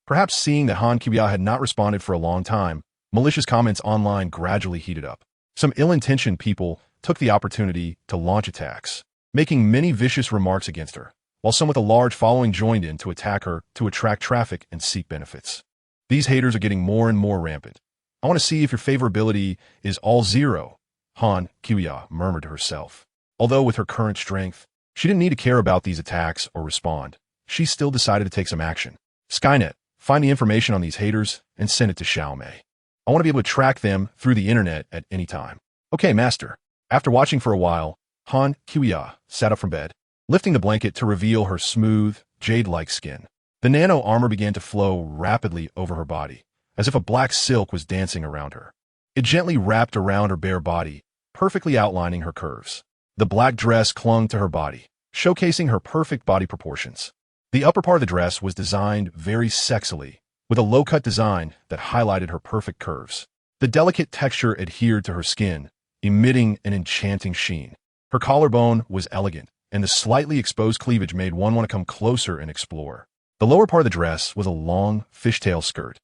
Perhaps seeing that Han Kiya had not responded for a long time, malicious comments online gradually heated up. Some ill-intentioned people took the opportunity to launch attacks, making many vicious remarks against her, while some with a large following joined in to attack her to attract traffic and seek benefits. These haters are getting more and more rampant. I want to see if your favorability is all zero, Han Kiya murmured to herself. Although with her current strength, she didn't need to care about these attacks or respond. She still decided to take some action. Skynet, find the information on these haters and send it to Xiaomei. I want to be able to track them through the internet at any time. Okay, master. After watching for a while, Han Kiya sat up from bed, lifting the blanket to reveal her smooth, jade-like skin. The nano armor began to flow rapidly over her body, as if a black silk was dancing around her. It gently wrapped around her bare body, perfectly outlining her curves. The black dress clung to her body, showcasing her perfect body proportions. The upper part of the dress was designed very sexily, with a low-cut design that highlighted her perfect curves. The delicate texture adhered to her skin, emitting an enchanting sheen. Her collarbone was elegant, and the slightly exposed cleavage made one want to come closer and explore. The lower part of the dress was a long, fishtail skirt,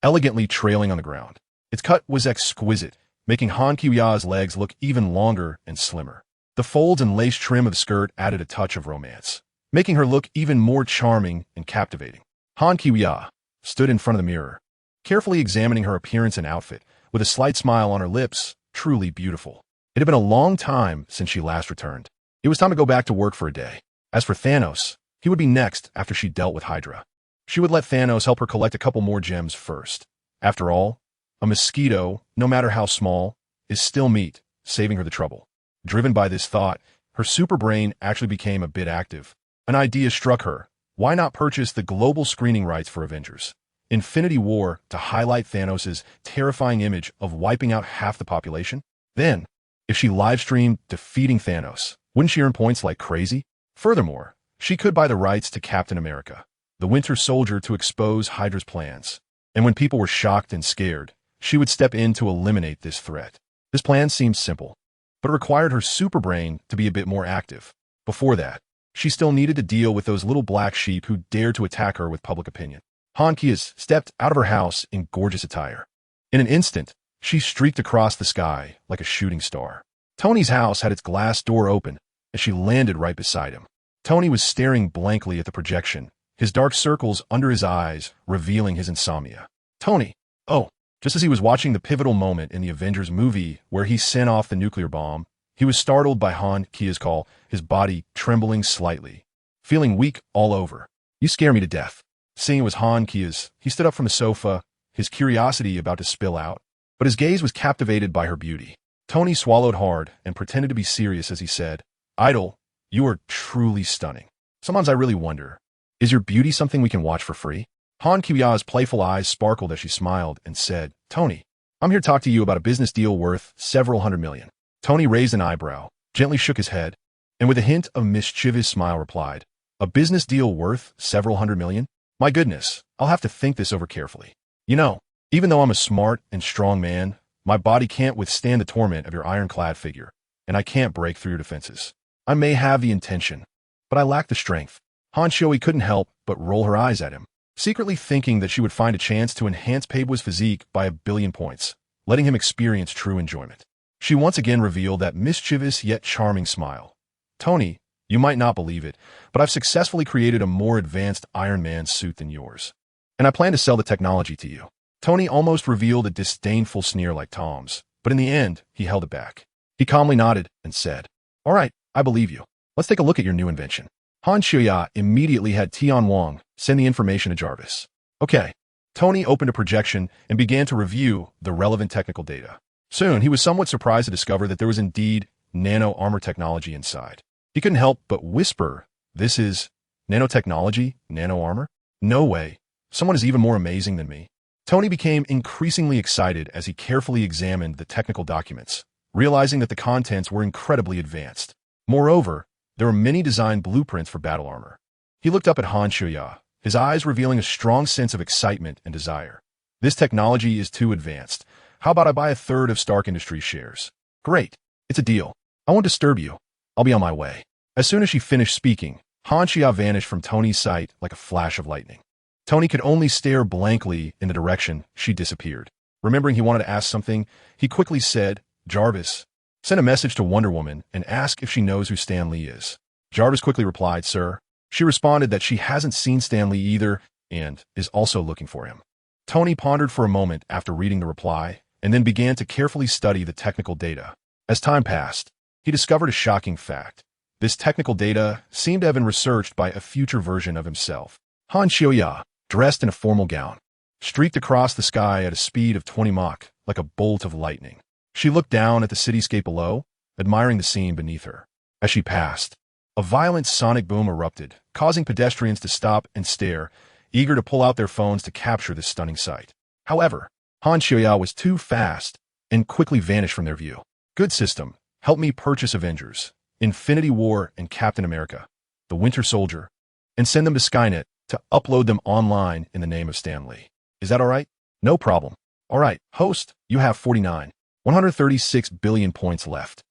elegantly trailing on the ground. Its cut was exquisite, making Han Kiya's legs look even longer and slimmer. The folds and lace trim of the skirt added a touch of romance, making her look even more charming and captivating. Han Kiya stood in front of the mirror, carefully examining her appearance and outfit, with a slight smile on her lips, truly beautiful. It had been a long time since she last returned. It was time to go back to work for a day. As for Thanos, he would be next after she dealt with Hydra. She would let Thanos help her collect a couple more gems first. After all, a mosquito, no matter how small, is still meat, saving her the trouble. Driven by this thought, her super brain actually became a bit active. An idea struck her. Why not purchase the global screening rights for Avengers Infinity War to highlight Thanos' terrifying image of wiping out half the population? Then, if she live-streamed defeating Thanos, wouldn't she earn points like crazy? Furthermore, she could buy the rights to Captain America, the Winter Soldier, to expose Hydra's plans. And when people were shocked and scared, she would step in to eliminate this threat. This plan seemed simple, but it required her super brain to be a bit more active. Before that, she still needed to deal with those little black sheep who dared to attack her with public opinion. Han Kiya stepped out of her house in gorgeous attire. In an instant, she streaked across the sky like a shooting star. Tony's house had its glass door open as she landed right beside him. Tony was staring blankly at the projection, his dark circles under his eyes revealing his insomnia. Tony! Oh, just as he was watching the pivotal moment in the Avengers movie where he sent off the nuclear bomb, he was startled by Han Kiya's call, his body trembling slightly, feeling weak all over. You scare me to death. Seeing it was Han Kiya's, he stood up from the sofa, his curiosity about to spill out, but his gaze was captivated by her beauty. Tony swallowed hard and pretended to be serious as he said, Idol, you are truly stunning. Sometimes I really wonder, is your beauty something we can watch for free? Han Kiya's playful eyes sparkled as she smiled and said, Tony, I'm here to talk to you about a business deal worth several $100 million. Tony raised an eyebrow, gently shook his head, and with a hint of mischievous smile replied, a business deal worth several $100 million? My goodness, I'll have to think this over carefully. You know, even though I'm a smart and strong man, my body can't withstand the torment of your ironclad figure, and I can't break through your defenses. I may have the intention, but I lack the strength. Han Xiaoyi couldn't help but roll her eyes at him, secretly thinking that she would find a chance to enhance Peibu's physique by 1,000,000,000 points, letting him experience true enjoyment. She once again revealed that mischievous yet charming smile. Tony, you might not believe it, but I've successfully created a more advanced Iron Man suit than yours. And I plan to sell the technology to you. Tony almost revealed a disdainful sneer like Tom's, but in the end, he held it back. He calmly nodded and said, "All right, I believe you. Let's take a look at your new invention." Han Xiaoya immediately had Tian Wang send the information to Jarvis. Okay. Tony opened a projection and began to review the relevant technical data. Soon, he was somewhat surprised to discover that there was indeed nano-armor technology inside. He couldn't help but whisper, "This is nanotechnology, nano-armor? No way. Someone is even more amazing than me." Tony became increasingly excited as he carefully examined the technical documents, realizing that the contents were incredibly advanced. Moreover, there were many designed blueprints for battle armor. He looked up at Han Xiaoya, his eyes revealing a strong sense of excitement and desire. "This technology is too advanced. How about I buy a third of Stark Industries shares?" "Great. It's a deal. I won't disturb you. I'll be on my way." As soon as she finished speaking, Han Xiaoya vanished from Tony's sight like a flash of lightning. Tony could only stare blankly in the direction she disappeared. Remembering he wanted to ask something, he quickly said, "Jarvis, send a message to Wonder Woman and ask if she knows who Stan Lee is." Jarvis quickly replied, "Sir." She responded that she hasn't seen Stan Lee either and is also looking for him. Tony pondered for a moment after reading the reply and then began to carefully study the technical data. As time passed, he discovered a shocking fact. This technical data seemed to have been researched by a future version of himself. Han Xiaoya, dressed in a formal gown, streaked across the sky at a speed of 20 Mach like a bolt of lightning. She looked down at the cityscape below, admiring the scene beneath her. As she passed, a violent sonic boom erupted, causing pedestrians to stop and stare, eager to pull out their phones to capture this stunning sight. However, Han Xiaoya was too fast and quickly vanished from their view. "Good system, help me purchase Avengers, Infinity War, and Captain America, the Winter Soldier, and send them to Skynet to upload them online in the name of Stan Lee. Is that all right?" "No problem." "All right, host, you have 136 billion points left."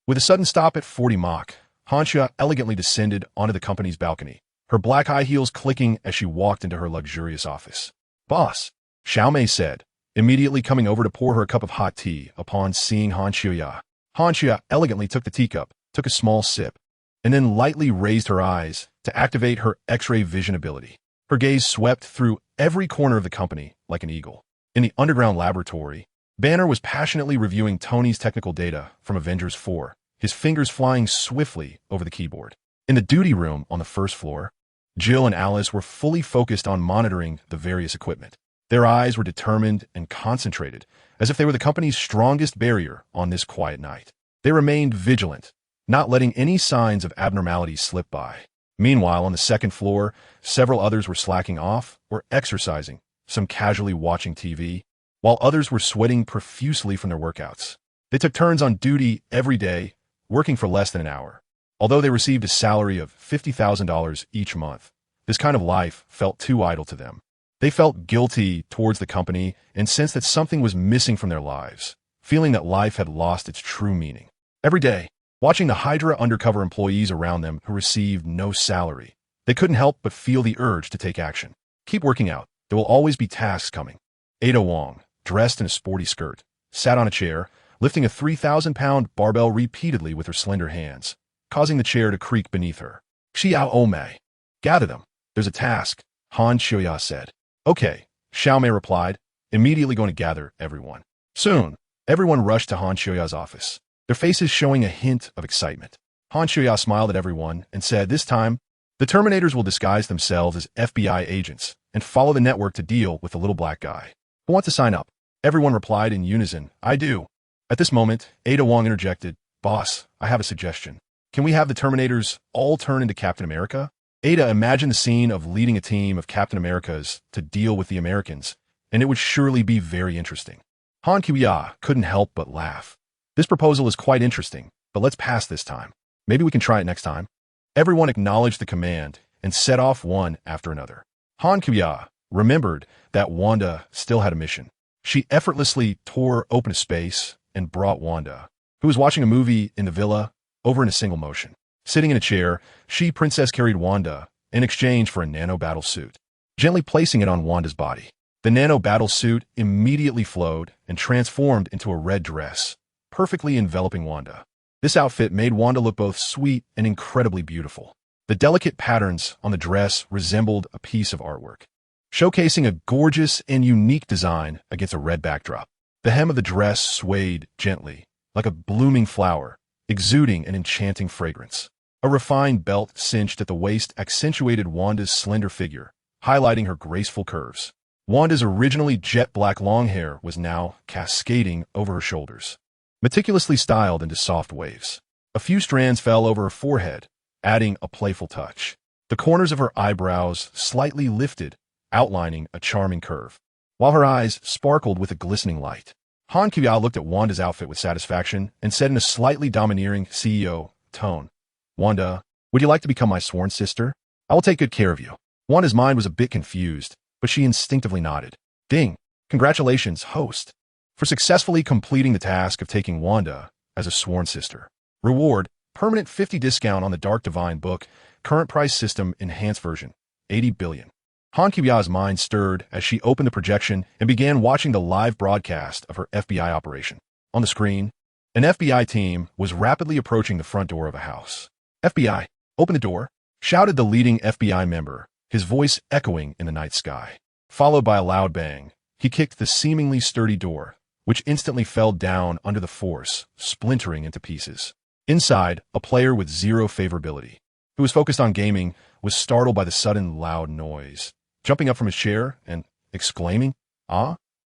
With a sudden stop at 40 Mach, Han Xiaoya elegantly descended onto the company's balcony, her black high heels clicking as she walked into her luxurious office. "Boss," Xiao Mei said, immediately coming over to pour her a cup of hot tea upon seeing Han Xiaoya. Han Xiaoya elegantly took the teacup, took a small sip, and then lightly raised her eyes to activate her X-ray vision ability. Her gaze swept through every corner of the company like an eagle. In the underground laboratory, Banner was passionately reviewing Tony's technical data from Avengers 4, his fingers flying swiftly over the keyboard. In the duty room on the first floor, Jill and Alice were fully focused on monitoring the various equipment. Their eyes were determined and concentrated, as if they were the company's strongest barrier on this quiet night. They remained vigilant, not letting any signs of abnormality slip by. Meanwhile, on the second floor, several others were slacking off or exercising, some casually watching TV, while others were sweating profusely from their workouts. They took turns on duty every day, working for less than an hour. Although they received a salary of $50,000 each month, this kind of life felt too idle to them. They felt guilty towards the company and sensed that something was missing from their lives, feeling that life had lost its true meaning. Every day, watching the Hydra undercover employees around them who received no salary, they couldn't help but feel the urge to take action. Keep working out. There will always be tasks coming. Ada Wong, dressed in a sporty skirt, sat on a chair, lifting a 3,000-pound barbell repeatedly with her slender hands, causing the chair to creak beneath her. "Xiao Omei, gather them. There's a task," Han Xiaoya said. "Okay," Xiao Mei replied, immediately going to gather everyone. Soon, everyone rushed to Han Xiaoya's office, their faces showing a hint of excitement. Han Xiaoya smiled at everyone and said, "This time, the Terminators will disguise themselves as FBI agents and follow the network to deal with the little black guy. Who wants to sign up?" Everyone replied in unison, "I do." At this moment, Ada Wong interjected, "Boss, I have a suggestion. Can we have the Terminators all turn into Captain America?" Ada imagined the scene of leading a team of Captain Americas to deal with the Americans, and it would surely be very interesting. Han Qiya couldn't help but laugh. "This proposal is quite interesting, but let's pass this time. Maybe we can try it next time." Everyone acknowledged the command and set off one after another. Han Qiya remembered that Wanda still had a mission. She effortlessly tore open a space and brought Wanda, who was watching a movie in the villa, over in a single motion. Sitting in a chair, she princess carried Wanda in exchange for a nano battle suit, gently placing it on Wanda's body. The nano battle suit immediately flowed and transformed into a red dress, perfectly enveloping Wanda. This outfit made Wanda look both sweet and incredibly beautiful. The delicate patterns on the dress resembled a piece of artwork, showcasing a gorgeous and unique design against a red backdrop. The hem of the dress swayed gently, like a blooming flower, exuding an enchanting fragrance. A refined belt cinched at the waist accentuated Wanda's slender figure, highlighting her graceful curves. Wanda's originally jet-black long hair was now cascading over her shoulders, meticulously styled into soft waves. A few strands fell over her forehead, adding a playful touch. The corners of her eyebrows slightly lifted, outlining a charming curve, while her eyes sparkled with a glistening light. Han Kuya looked at Wanda's outfit with satisfaction and said in a slightly domineering CEO tone, "Wanda, would you like to become my sworn sister? I will take good care of you." Wanda's mind was a bit confused, but she instinctively nodded. Ding! Congratulations, host, for successfully completing the task of taking Wanda as a sworn sister. Reward, permanent 50 discount on the Dark Divine book, current price system enhanced version, 80 billion. Han Kuya's mind stirred as she opened the projection and began watching the live broadcast of her FBI operation. On the screen, an FBI team was rapidly approaching the front door of a house. "FBI, open the door," shouted the leading FBI member, his voice echoing in the night sky. Followed by a loud bang, he kicked the seemingly sturdy door, which instantly fell down under the force, splintering into pieces. Inside, a player with zero favorability, who was focused on gaming, was startled by the sudden loud noise, jumping up from his chair and exclaiming, "Ah!"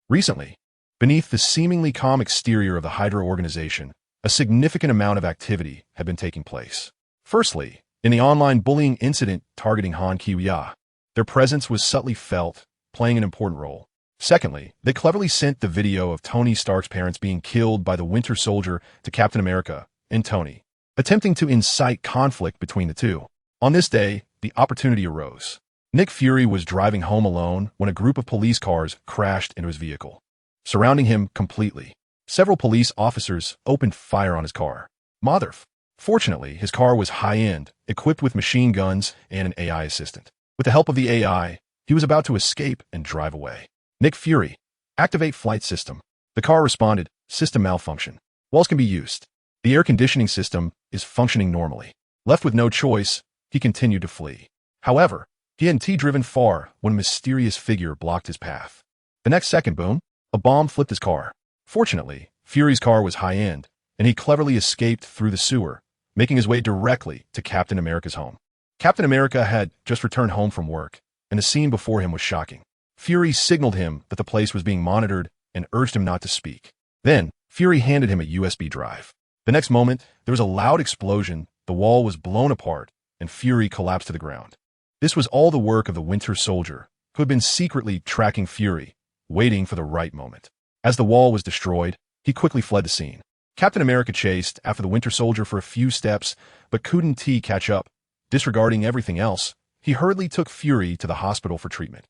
Recently, beneath the seemingly calm exterior of the Hydra organization, a significant amount of activity had been taking place. Firstly, in the online bullying incident targeting Han Kuya, their presence was subtly felt, playing an important role. Secondly, they cleverly sent the video of Tony Stark's parents being killed by the Winter Soldier to Captain America and Tony, attempting to incite conflict between the two. On this day, the opportunity arose. Nick Fury was driving home alone when a group of police cars crashed into his vehicle, surrounding him completely. Several police officers opened fire on his car. Fortunately, his car was high-end, equipped with machine guns and an AI assistant. With the help of the AI, he was about to escape and drive away. Nick Fury, activate flight system. The car responded, system malfunction. Walls can be used. The air conditioning system is functioning normally. Left with no choice, he continued to flee. However, he hadn't driven far when a mysterious figure blocked his path. The next second, boom, a bomb flipped his car. Fortunately, Fury's car was high-end, and he cleverly escaped through the sewer, making his way directly to Captain America's home. Captain America had just returned home from work, and the scene before him was shocking. Fury signaled him that the place was being monitored and urged him not to speak. Then, Fury handed him a USB drive. The next moment, there was a loud explosion, the wall was blown apart, and Fury collapsed to the ground. This was all the work of the Winter Soldier, who had been secretly tracking Fury, waiting for the right moment. As the wall was destroyed, he quickly fled the scene. Captain America chased after the Winter Soldier for a few steps, but couldn't catch up. Disregarding everything else, he hurriedly took Fury to the hospital for treatment.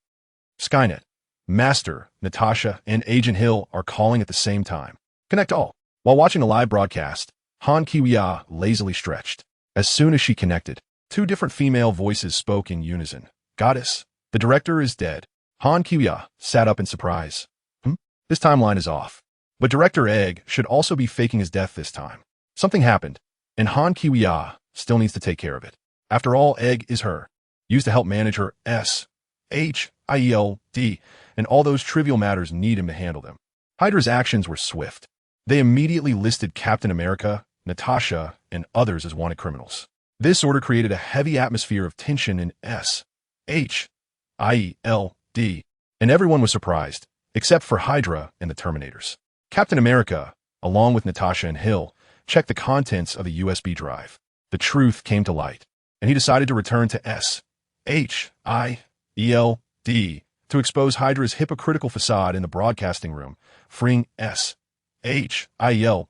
Skynet, Master, Natasha, and Agent Hill are calling at the same time. Connect all. While watching a live broadcast, Han Kuya lazily stretched. As soon as she connected, two different female voices spoke in unison. "Goddess, the director is dead." Han Kuya sat up in surprise. This timeline is off. But Director Egg should also be faking his death this time. Something happened, and Han Kuya still needs to take care of it. After all, Egg is her, used to help manage her SHIELD, and all those trivial matters need him to handle them. Hydra's actions were swift. They immediately listed Captain America, Natasha, and others as wanted criminals. This order created a heavy atmosphere of tension in SHIELD, and everyone was surprised, except for Hydra and the Terminators. Captain America, along with Natasha and Hill, checked the contents of the USB drive. The truth came to light, and he decided to return to SHIELD to expose Hydra's hypocritical facade in the broadcasting room, freeing SHIELD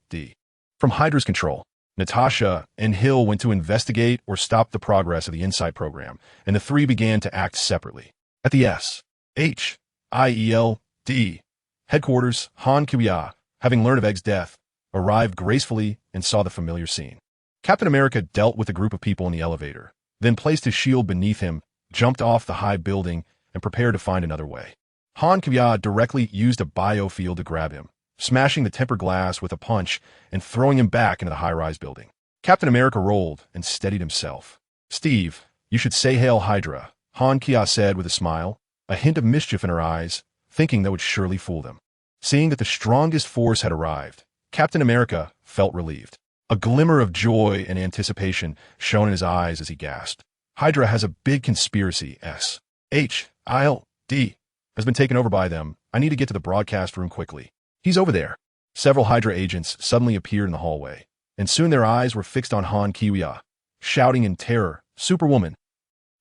from Hydra's control. Natasha and Hill went to investigate or stop the progress of the Insight program, and the three began to act separately. At the SHIELD headquarters, Han Kuya, having learned of Egg's death, arrived gracefully and saw the familiar scene. Captain America dealt with a group of people in the elevator, then placed his shield beneath him jumped off the high building and prepared to find another way. Han Kya directly used a biofield to grab him, smashing the tempered glass with a punch and throwing him back into the high-rise building. Captain America rolled and steadied himself. "Steve, you should say Hail Hydra," Han Kya said with a smile, a hint of mischief in her eyes, thinking that would surely fool them. Seeing that the strongest force had arrived, Captain America felt relieved. A glimmer of joy and anticipation shone in his eyes as he gasped. "Hydra has a big conspiracy, S.H.I.L.D. has been taken over by them. I need to get to the broadcast room quickly." "He's over there." Several Hydra agents suddenly appeared in the hallway, and soon their eyes were fixed on Han Kya, shouting in terror, "Superwoman!"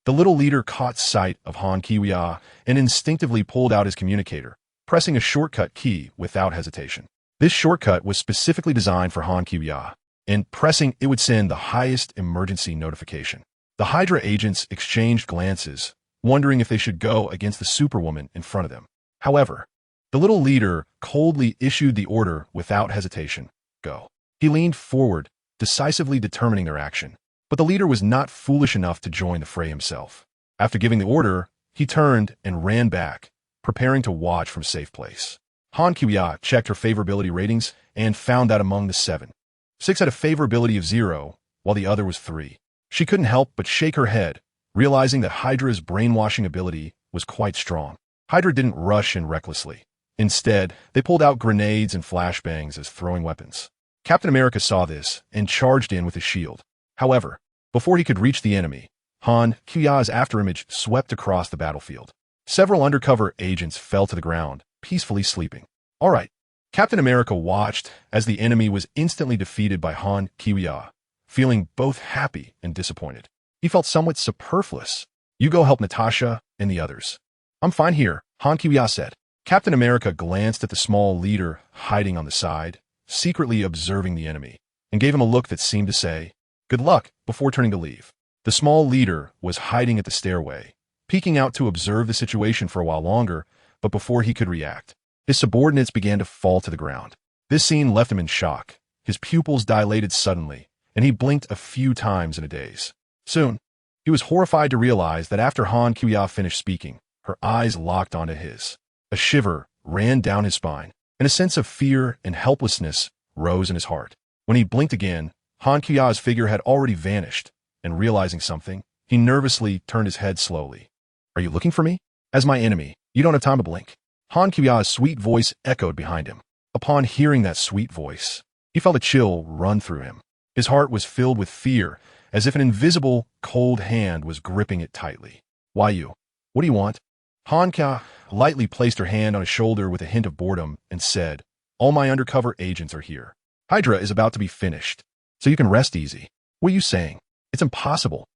The little leader caught sight of Han Kya and instinctively pulled out his communicator, pressing a shortcut key without hesitation. This shortcut was specifically designed for Han Kya, and pressing it would send the highest emergency notification. The Hydra agents exchanged glances, wondering if they should go against the Superwoman in front of them. However, the little leader coldly issued the order without hesitation. "Go." He leaned forward, decisively determining their action. But the leader was not foolish enough to join the fray himself. After giving the order, he turned and ran back, preparing to watch from a safe place. Han Kya checked her favorability ratings and found that among the 7, 6 had a favorability of 0, while the other was 3. She couldn't help but shake her head, realizing that Hydra's brainwashing ability was quite strong. Hydra didn't rush in recklessly. Instead, they pulled out grenades and flashbangs as throwing weapons. Captain America saw this and charged in with his shield. However, before he could reach the enemy, Han Kya's afterimage swept across the battlefield. Several undercover agents fell to the ground, peacefully sleeping. All right. Captain America watched as the enemy was instantly defeated by Han Kya, feeling both happy and disappointed. He felt somewhat superfluous. "You go help Natasha and the others." "I'm fine here," Han Kya said. Captain America glanced at the small leader hiding on the side, secretly observing the enemy, and gave him a look that seemed to say, "Good luck," before turning to leave. The small leader was hiding at the stairway, peeking out to observe the situation for a while longer, but before he could react, his subordinates began to fall to the ground. This scene left him in shock. His pupils dilated suddenly, and he blinked a few times in a daze. Soon, he was horrified to realize that after Han Kya finished speaking, her eyes locked onto his. A shiver ran down his spine, and a sense of fear and helplessness rose in his heart. When he blinked again, Han Kya's figure had already vanished, and realizing something, he nervously turned his head slowly. "Are you looking for me?" "As my enemy, you don't have time to blink." Han Kya's sweet voice echoed behind him. Upon hearing that sweet voice, he felt a chill run through him. His heart was filled with fear, as if an invisible, cold hand was gripping it tightly. "Why you? What do you want?" Han Kya lightly placed her hand on his shoulder with a hint of boredom and said, "All my undercover agents are here. Hydra is about to be finished, so you can rest easy." "What are you saying? It's impossible."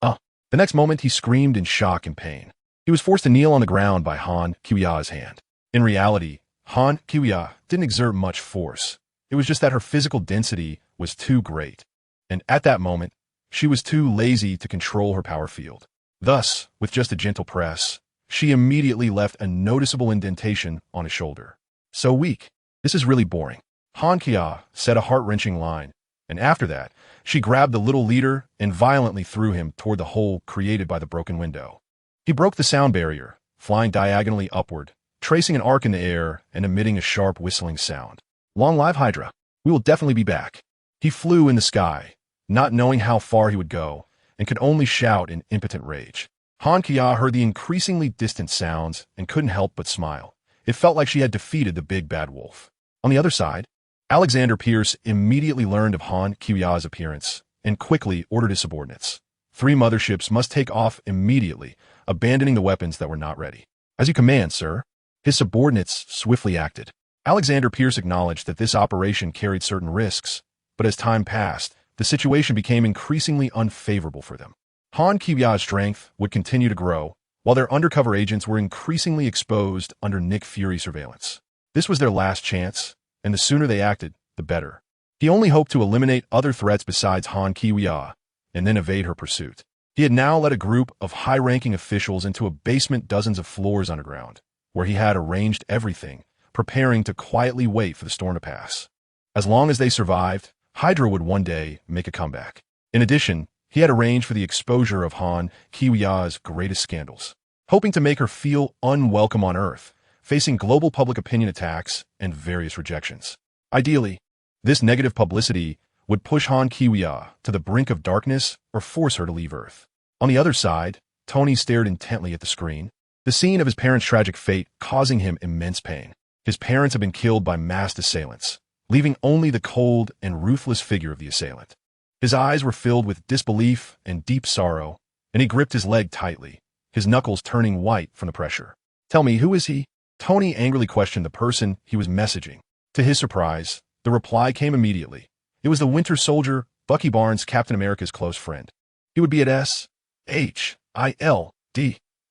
The next moment he screamed in shock and pain. He was forced to kneel on the ground by Han Kya's hand. In reality, Han Kya didn't exert much force. It was just that her physical density was too great, and at that moment, she was too lazy to control her power field. Thus, with just a gentle press, she immediately left a noticeable indentation on his shoulder. "So weak. This is really boring." Han Kya said a heart-wrenching line, and after that, she grabbed the little leader and violently threw him toward the hole created by the broken window. He broke the sound barrier, flying diagonally upward, tracing an arc in the air and emitting a sharp whistling sound. "Long live Hydra. We will definitely be back." He flew in the sky, not knowing how far he would go, and could only shout in impotent rage. Han Kya heard the increasingly distant sounds and couldn't help but smile. It felt like she had defeated the big bad wolf. On the other side, Alexander Pierce immediately learned of Han Kya's appearance and quickly ordered his subordinates. 3 motherships must take off immediately, abandoning the weapons that were not ready. "As you command, sir." His subordinates swiftly acted. Alexander Pierce acknowledged that this operation carried certain risks, but as time passed, the situation became increasingly unfavorable for them. Han Kya's strength would continue to grow, while their undercover agents were increasingly exposed under Nick Fury surveillance. This was their last chance, and the sooner they acted, the better. He only hoped to eliminate other threats besides Han Kya, and then evade her pursuit. He had now led a group of high-ranking officials into a basement dozens of floors underground, where he had arranged everything, preparing to quietly wait for the storm to pass. As long as they survived, Hydra would one day make a comeback. In addition, He had arranged for the exposure of Han Kiwia's greatest scandals, hoping to make her feel unwelcome on Earth, facing global public opinion attacks and various rejections. Ideally, this negative publicity would push Han Kiwia to the brink of darkness or force her to leave Earth. On the other side, Tony stared intently at the screen, the scene of his parents' tragic fate causing him immense pain. His parents had been killed by masked assailants, leaving only the cold and ruthless figure of the assailant. His eyes were filled with disbelief and deep sorrow, and he gripped his leg tightly, his knuckles turning white from the pressure. "Tell me, who is he?" Tony angrily questioned the person he was messaging. To his surprise, the reply came immediately. It was the Winter Soldier, Bucky Barnes, Captain America's close friend. He would be at S.H.I.L.D.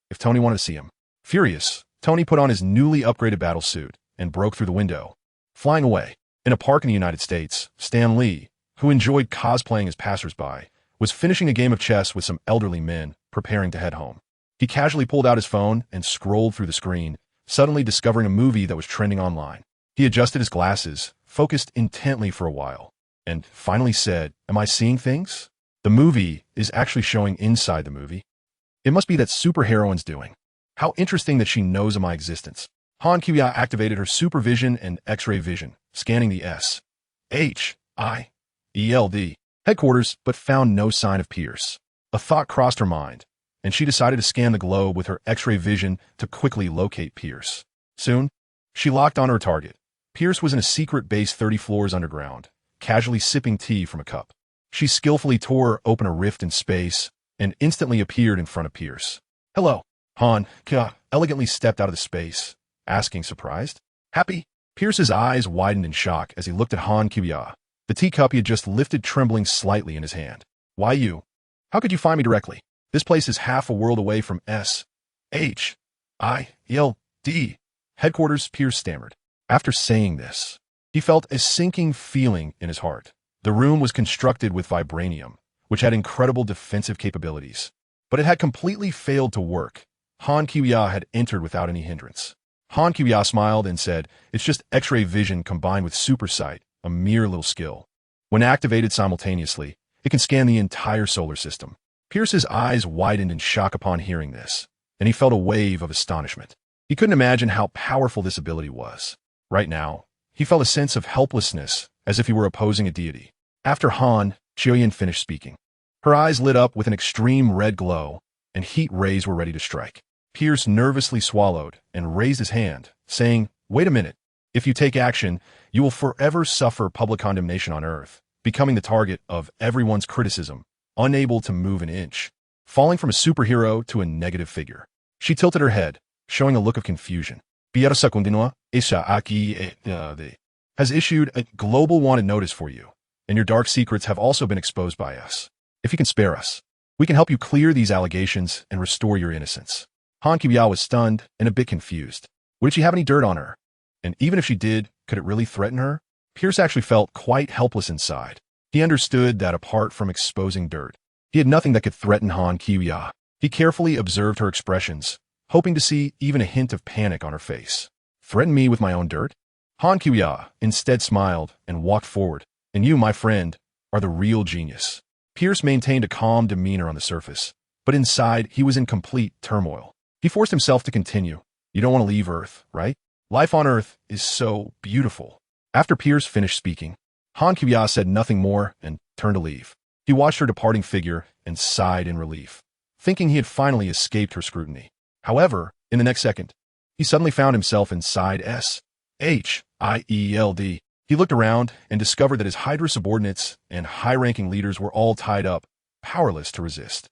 if Tony wanted to see him. Furious, Tony put on his newly upgraded battle suit and broke through the window, flying away. In a park in the United States, Stan Lee, who enjoyed cosplaying as passersby, was finishing a game of chess with some elderly men preparing to head home. He casually pulled out his phone and scrolled through the screen, suddenly discovering a movie that was trending online. He adjusted his glasses, focused intently for a while, and finally said, "Am I seeing things?" The movie is actually showing inside the movie. It must be that superheroine's doing. How interesting that she knows of my existence. Han Kiwia activated her supervision and X-ray vision, scanning the S.H.I.L.D. headquarters, but found no sign of Pierce. A thought crossed her mind, and she decided to scan the globe with her X-ray vision to quickly locate Pierce. Soon, she locked on her target. Pierce was in a secret base 30 floors underground, casually sipping tea from a cup. She skillfully tore open a rift in space and instantly appeared in front of Pierce. "Hello." Han Kiwia elegantly stepped out of the space, asking, surprised? "Happy?" Pierce's eyes widened in shock as he looked at Han Kiwia, the teacup he had just lifted trembling slightly in his hand. "Why you? How could you find me directly? This place is half a world away from S.H.I.L.D. headquarters," Pierce stammered. After saying this, he felt a sinking feeling in his heart. The room was constructed with vibranium, which had incredible defensive capabilities, but it had completely failed to work. Han Kiwia had entered without any hindrance. Han Kiwia smiled and said, "It's just X-ray vision combined with super sight, a mere little skill. When activated simultaneously, it can scan the entire solar system." Pierce's eyes widened in shock upon hearing this, and he felt a wave of astonishment. He couldn't imagine how powerful this ability was. Right now, he felt a sense of helplessness, as if he were opposing a deity. After Han Chiuyan finished speaking, her eyes lit up with an extreme red glow, and heat rays were ready to strike. Pierce nervously swallowed and raised his hand, saying, "Wait a minute. If you take action, you will forever suffer public condemnation on Earth, becoming the target of everyone's criticism, unable to move an inch, falling from a superhero to a negative figure." She tilted her head, showing a look of confusion. "Pierce continua, has issued a global wanted notice for you, and your dark secrets have also been exposed by us. If you can spare us, we can help you clear these allegations and restore your innocence." Han Kiwia was stunned and a bit confused. Would she have any dirt on her? And even if she did, could it really threaten her? Pierce actually felt quite helpless inside. He understood that apart from exposing dirt, he had nothing that could threaten Han Kiwia. He carefully observed her expressions, hoping to see even a hint of panic on her face. "Threaten me with my own dirt?" Han Kiwia instead smiled and walked forward. "And you, my friend, are the real genius." Pierce maintained a calm demeanor on the surface, but inside he was in complete turmoil. He forced himself to continue. "You don't want to leave Earth, right? Life on Earth is so beautiful." After Pierce finished speaking, Han Kiwia said nothing more and turned to leave. He watched her departing figure and sighed in relief, thinking he had finally escaped her scrutiny. However, in the next second, he suddenly found himself inside S.H.I.L.D. He looked around and discovered that his Hydra subordinates and high-ranking leaders were all tied up, powerless to resist.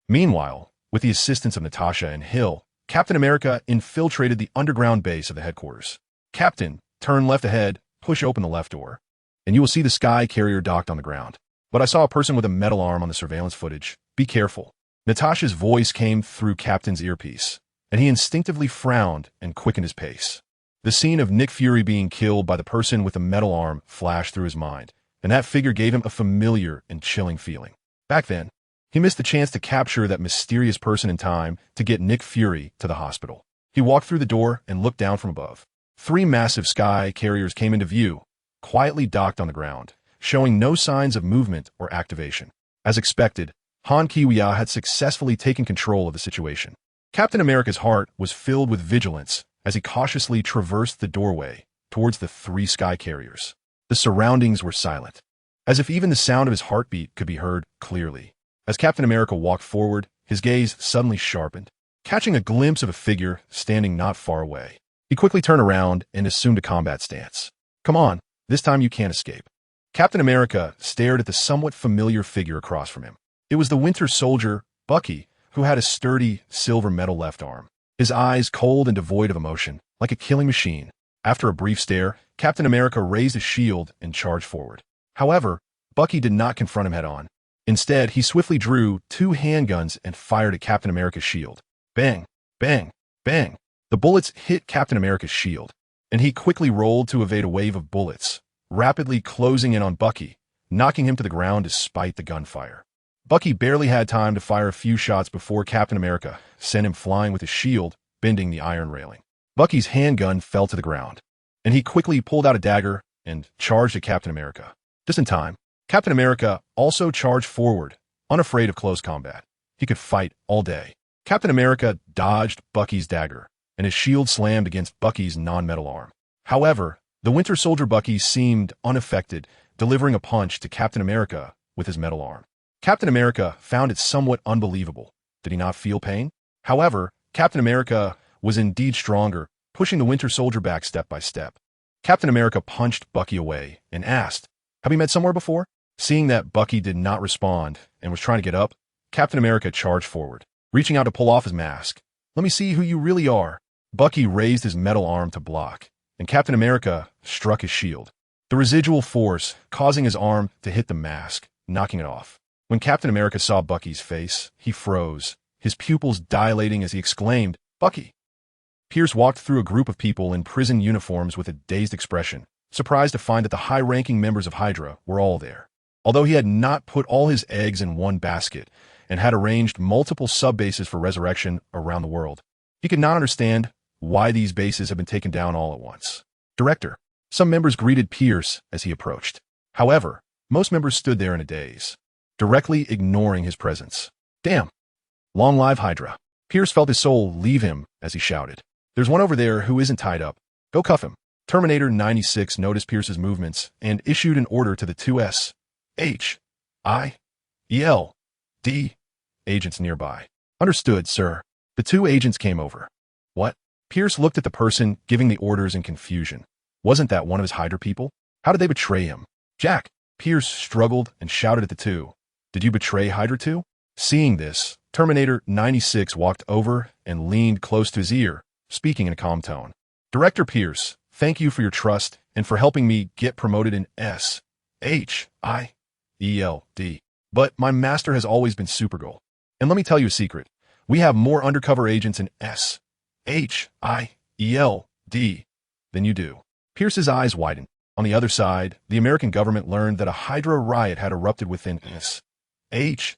Meanwhile, with the assistance of Natasha and Hill, Captain America infiltrated the underground base of the headquarters. "Captain, turn left ahead, push open the left door, and you will see the sky carrier docked on the ground. But I saw a person with a metal arm on the surveillance footage. Be careful." Natasha's voice came through Captain's earpiece, and he instinctively frowned and quickened his pace. The scene of Nick Fury being killed by the person with the metal arm flashed through his mind, and that figure gave him a familiar and chilling feeling. Back then, he missed the chance to capture that mysterious person in time to get Nick Fury to the hospital. He walked through the door and looked down from above. 3 massive sky carriers came into view, quietly docked on the ground, showing no signs of movement or activation. As expected, Han Kiwiya had successfully taken control of the situation. Captain America's heart was filled with vigilance as he cautiously traversed the doorway towards the three sky carriers. The surroundings were silent, as if even the sound of his heartbeat could be heard clearly. As Captain America walked forward, his gaze suddenly sharpened, catching a glimpse of a figure standing not far away. He quickly turned around and assumed a combat stance. "Come on, this time you can't escape." Captain America stared at the somewhat familiar figure across from him. It was the Winter Soldier, Bucky, who had a sturdy, silver metal left arm. His eyes cold and devoid of emotion, like a killing machine. After a brief stare, Captain America raised his shield and charged forward. However, Bucky did not confront him head-on. Instead, he swiftly drew two handguns and fired at Captain America's shield. Bang, bang, bang. The bullets hit Captain America's shield, and he quickly rolled to evade a wave of bullets, rapidly closing in on Bucky, knocking him to the ground despite the gunfire. Bucky barely had time to fire a few shots before Captain America sent him flying with his shield, bending the iron railing. Bucky's handgun fell to the ground, and he quickly pulled out a dagger and charged at Captain America. Just in time, Captain America also charged forward, unafraid of close combat. He could fight all day. Captain America dodged Bucky's dagger, and his shield slammed against Bucky's non-metal arm. However, the Winter Soldier Bucky seemed unaffected, delivering a punch to Captain America with his metal arm. Captain America found it somewhat unbelievable. Did he not feel pain? However, Captain America was indeed stronger, pushing the Winter Soldier back step by step. Captain America punched Bucky away and asked, "Have we met somewhere before?" Seeing that Bucky did not respond and was trying to get up, Captain America charged forward, reaching out to pull off his mask. "Let me see who you really are." Bucky raised his metal arm to block, and Captain America struck his shield, the residual force causing his arm to hit the mask, knocking it off. When Captain America saw Bucky's face, he froze, his pupils dilating as he exclaimed, "Bucky!" Pierce walked through a group of people in prison uniforms with a dazed expression, surprised to find that the high-ranking members of Hydra were all there. Although he had not put all his eggs in one basket and had arranged multiple sub-bases for resurrection around the world, he could not understand why these bases had been taken down all at once. "Director," some members greeted Pierce as he approached. However, most members stood there in a daze, directly ignoring his presence. "Damn! Long live Hydra." Pierce felt his soul leave him as he shouted, "There's one over there who isn't tied up. Go cuff him." Terminator 96 noticed Pierce's movements and issued an order to the two SHIELD agents nearby. "Understood, sir." The two agents came over. "What?" Pierce looked at the person giving the orders in confusion. Wasn't that one of his Hydra people? How did they betray him? "Jack!" Pierce struggled and shouted at the two. "Did you betray Hydra too?" Seeing this, Terminator 96 walked over and leaned close to his ear, speaking in a calm tone. "Director Pierce, thank you for your trust and for helping me get promoted in SHIELD. But my master has always been Supergirl. And let me tell you a secret. We have more undercover agents in SHIELD than you do." Pierce's eyes widened. On the other side, the American government learned that a Hydra riot had erupted within SHIELD,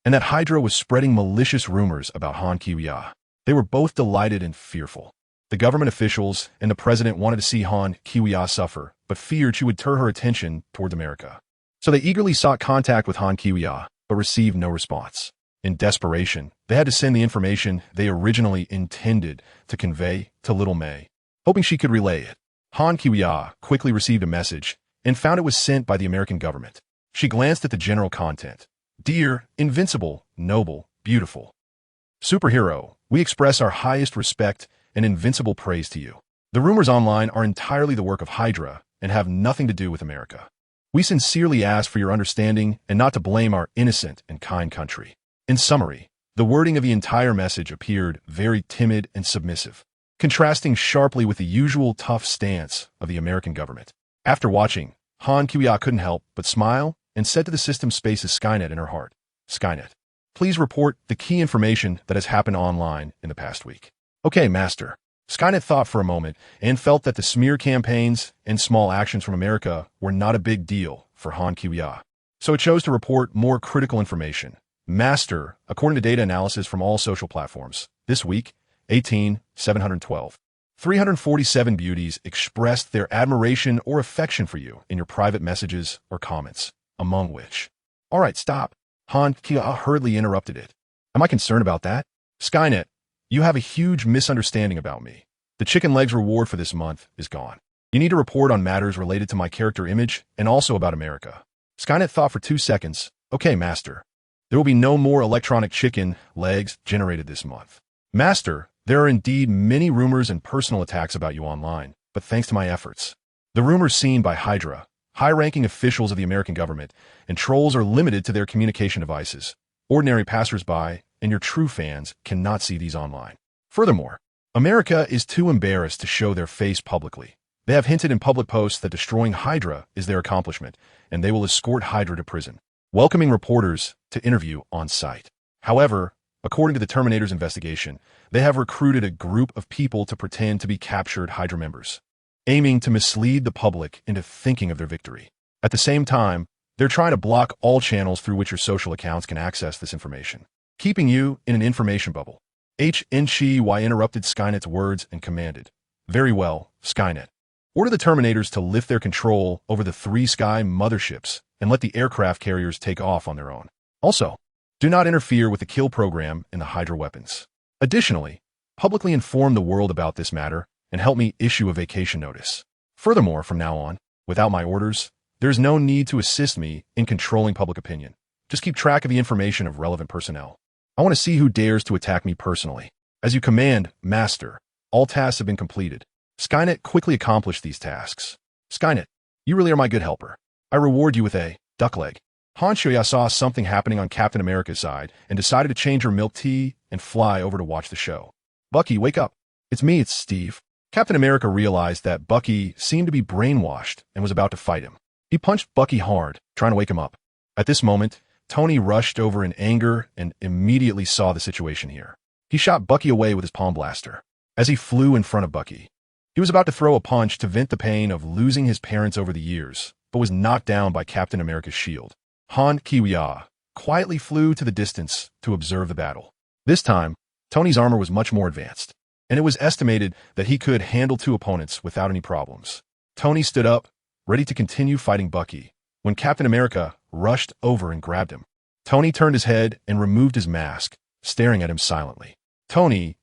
and that Hydra was spreading malicious rumors about Han Kiwiya. They were both delighted and fearful. The government officials and the president wanted to see Han Kiwiya suffer, but feared she would turn her attention towards America. So they eagerly sought contact with Han Kiwiya, but received no response. In desperation, they had to send the information they originally intended to convey to Little May, hoping she could relay it. Han Kiwiya quickly received a message and found it was sent by the American government. She glanced at the general content. "Dear, invincible, noble, beautiful superhero, we express our highest respect and invincible praise to you. The rumors online are entirely the work of Hydra and have nothing to do with America. We sincerely ask for your understanding and not to blame our innocent and kind country." In summary, the wording of the entire message appeared very timid and submissive, contrasting sharply with the usual tough stance of the American government. After watching, Han Kiwiya couldn't help but smile and said to the system space's Skynet in her heart, "Skynet, please report the key information that has happened online in the past week." "Okay, Master." Skynet thought for a moment and felt that the smear campaigns and small actions from America were not a big deal for Han Kiwiya. So it chose to report more critical information. "Master, according to data analysis from all social platforms, this week, 18,712, 347 beauties expressed their admiration or affection for you in your private messages or comments, among which..." "All right, stop." Han Kia hurriedly interrupted it. Am I concerned about that? Skynet, you have a huge misunderstanding about me. The chicken legs reward for this month is gone. You need to report on matters related to my character image and also about America. Skynet thought for 2 seconds. Okay, Master. There will be no more electronic chicken legs generated this month. Master, there are indeed many rumors and personal attacks about you online, but thanks to my efforts. The rumors seen by Hydra, high-ranking officials of the American government, and trolls are limited to their communication devices. Ordinary passersby and your true fans cannot see these online. Furthermore, America is too embarrassed to show their face publicly. They have hinted in public posts that destroying Hydra is their accomplishment, and they will escort Hydra to prison, welcoming reporters to interview on site. However, according to the Terminator's investigation, they have recruited a group of people to pretend to be captured Hydra members, aiming to mislead the public into thinking of their victory. At the same time, they're trying to block all channels through which your social accounts can access this information, keeping you in an information bubble. HNCY interrupted Skynet's words and commanded, "Very well, Skynet. Order the Terminators to lift their control over the 3 Sky motherships and let the aircraft carriers take off on their own. Also, do not interfere with the kill program and the Hydra weapons. Additionally, publicly inform the world about this matter and help me issue a vacation notice. Furthermore, from now on, without my orders, there is no need to assist me in controlling public opinion. Just keep track of the information of relevant personnel. I want to see who dares to attack me personally. As you command, Master, all tasks have been completed." Skynet quickly accomplished these tasks. Skynet, you really are my good helper. I reward you with a duck leg. Han Shoya saw something happening on Captain America's side and decided to change her milk tea and fly over to watch the show. Bucky, wake up. It's me, it's Steve. Captain America realized that Bucky seemed to be brainwashed and was about to fight him. He punched Bucky hard, trying to wake him up. At this moment, Tony rushed over in anger and immediately saw the situation here. He shot Bucky away with his palm blaster. As he flew in front of Bucky, he was about to throw a punch to vent the pain of losing his parents over the years, but was knocked down by Captain America's shield. Han Kiwiya quietly flew to the distance to observe the battle. This time, Tony's armor was much more advanced, and it was estimated that he could handle 2 opponents without any problems. Tony stood up, ready to continue fighting Bucky, when Captain America rushed over and grabbed him. Tony turned his head and removed his mask, staring at him silently. Tony,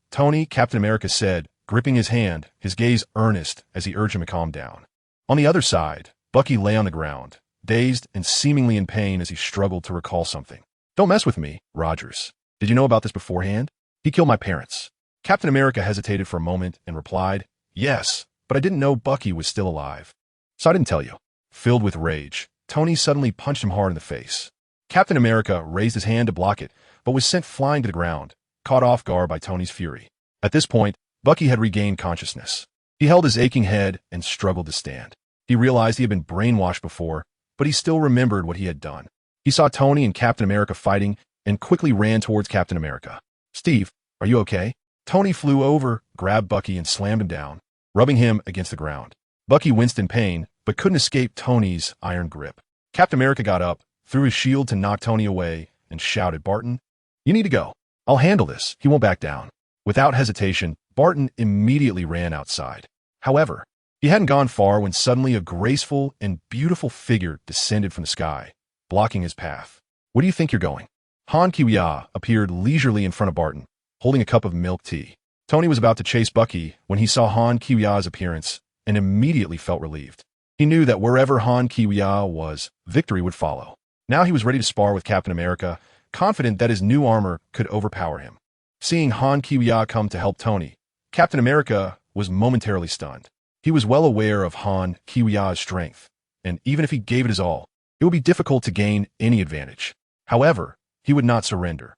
Captain America said, gripping his hand, his gaze earnest as he urged him to calm down. On the other side, Bucky lay on the ground, dazed and seemingly in pain as he struggled to recall something. "Don't mess with me, Rogers. Did you know about this beforehand? He killed my parents." Captain America hesitated for a moment and replied, "Yes, but I didn't know Bucky was still alive. So I didn't tell you." Filled with rage, Tony suddenly punched him hard in the face. Captain America raised his hand to block it, but was sent flying to the ground, caught off guard by Tony's fury. At this point, Bucky had regained consciousness. He held his aching head and struggled to stand. He realized he had been brainwashed before, but he still remembered what he had done. He saw Tony and Captain America fighting and quickly ran towards Captain America. "Steve, are you okay?" Tony flew over, grabbed Bucky, and slammed him down, rubbing him against the ground. Bucky winced in pain, but couldn't escape Tony's iron grip. Captain America got up, threw his shield to knock Tony away, and shouted, "Barton, you need to go. I'll handle this." He won't back down. Without hesitation, Barton immediately ran outside. However, he hadn't gone far when suddenly a graceful and beautiful figure descended from the sky, blocking his path. "Where do you think you're going?" Han Kiwiya appeared leisurely in front of Barton, holding a cup of milk tea. Tony was about to chase Bucky when he saw Han Kiwiya's appearance and immediately felt relieved. He knew that wherever Han Kiwiya was, victory would follow. Now he was ready to spar with Captain America, confident that his new armor could overpower him. Seeing Han Kiwiya come to help Tony, Captain America was momentarily stunned. He was well aware of Han Kiwiya's strength, and even if he gave it his all, it would be difficult to gain any advantage. However, he would not surrender.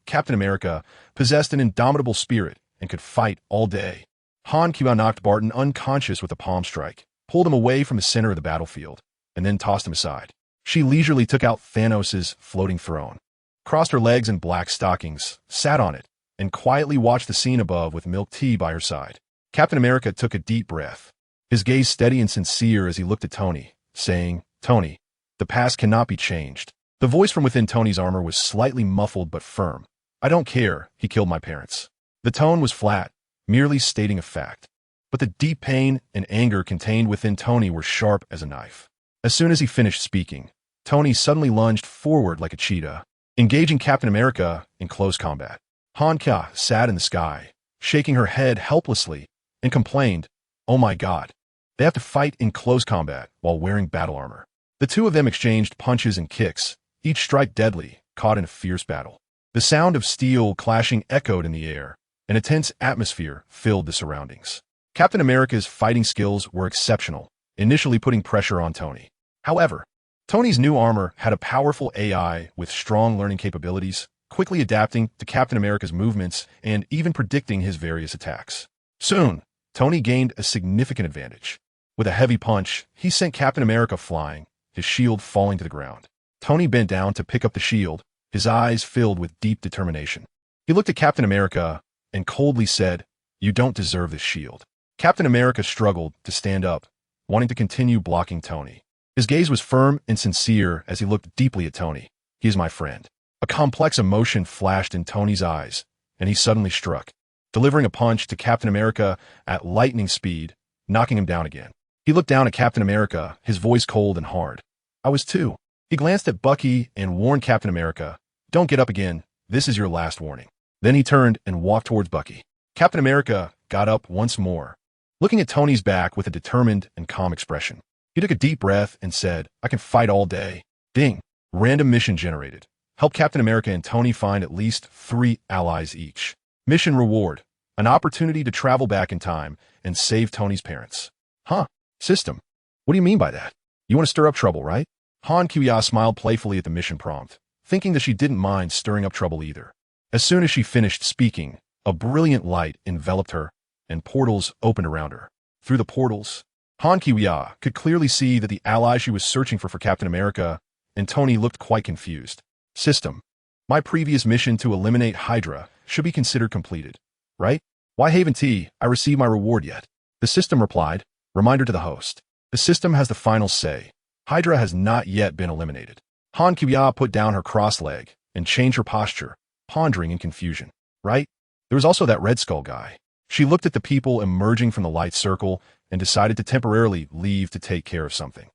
Captain America, possessed an indomitable spirit and could fight all day. Han Kiwiya knocked Barton unconscious with a palm strike, pulled him away from the center of the battlefield, and then tossed him aside. She leisurely took out Thanos' floating throne, crossed her legs in black stockings, sat on it, and quietly watched the scene above with milk tea by her side. Captain America took a deep breath, his gaze steady and sincere as he looked at Tony, saying, "Tony, the past cannot be changed." The voice from within Tony's armor was slightly muffled but firm. "I don't care, he killed my parents." The tone was flat, merely stating a fact. But the deep pain and anger contained within Tony were sharp as a knife. As soon as he finished speaking, Tony suddenly lunged forward like a cheetah, engaging Captain America in close combat. Hanka sat in the sky, shaking her head helplessly, and complained, "Oh my God. They have to fight in close combat while wearing battle armor." The two of them exchanged punches and kicks, each strike deadly, caught in a fierce battle. The sound of steel clashing echoed in the air, and a tense atmosphere filled the surroundings. Captain America's fighting skills were exceptional, initially putting pressure on Tony. However, Tony's new armor had a powerful AI with strong learning capabilities, quickly adapting to Captain America's movements and even predicting his various attacks. Soon, Tony gained a significant advantage. With a heavy punch, he sent Captain America flying, his shield falling to the ground. Tony bent down to pick up the shield, his eyes filled with deep determination. He looked at Captain America and coldly said, "You don't deserve this shield." Captain America struggled to stand up, wanting to continue blocking Tony. His gaze was firm and sincere as he looked deeply at Tony. "He is my friend." A complex emotion flashed in Tony's eyes, and he suddenly struck, delivering a punch to Captain America at lightning speed, knocking him down again. He looked down at Captain America, his voice cold and hard. "I was too." He glanced at Bucky and warned Captain America, "Don't get up again. This is your last warning." Then he turned and walked towards Bucky. Captain America got up once more, looking at Tony's back with a determined and calm expression. He took a deep breath and said, "I can fight all day." Ding. Random mission generated. Help Captain America and Tony find at least 3 allies each. Mission reward. An opportunity to travel back in time and save Tony's parents. Huh? System. What do you mean by that? You want to stir up trouble, right? Han Kuya smiled playfully at the mission prompt, thinking that she didn't mind stirring up trouble either. As soon as she finished speaking, a brilliant light enveloped her, and portals opened around her. Through the portals, Han Kuya could clearly see that the ally she was searching for Captain America, and Tony looked quite confused. System. My previous mission to eliminate Hydra should be considered completed, right? Why haven't I received my reward yet? The system replied, reminder to the host. The system has the final say. Hydra has not yet been eliminated. Han Kuya put down her cross leg and changed her posture, pondering in confusion. Right? There was also that Red Skull guy. She looked at the people emerging from the light circle and decided to temporarily leave to take care of something.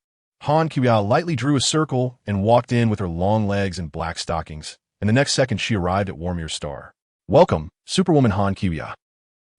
Han Kuya lightly drew a circle and walked in with her long legs and black stockings, and the next second she arrived at Warmir's Star. "Welcome, Superwoman Han Kuya,"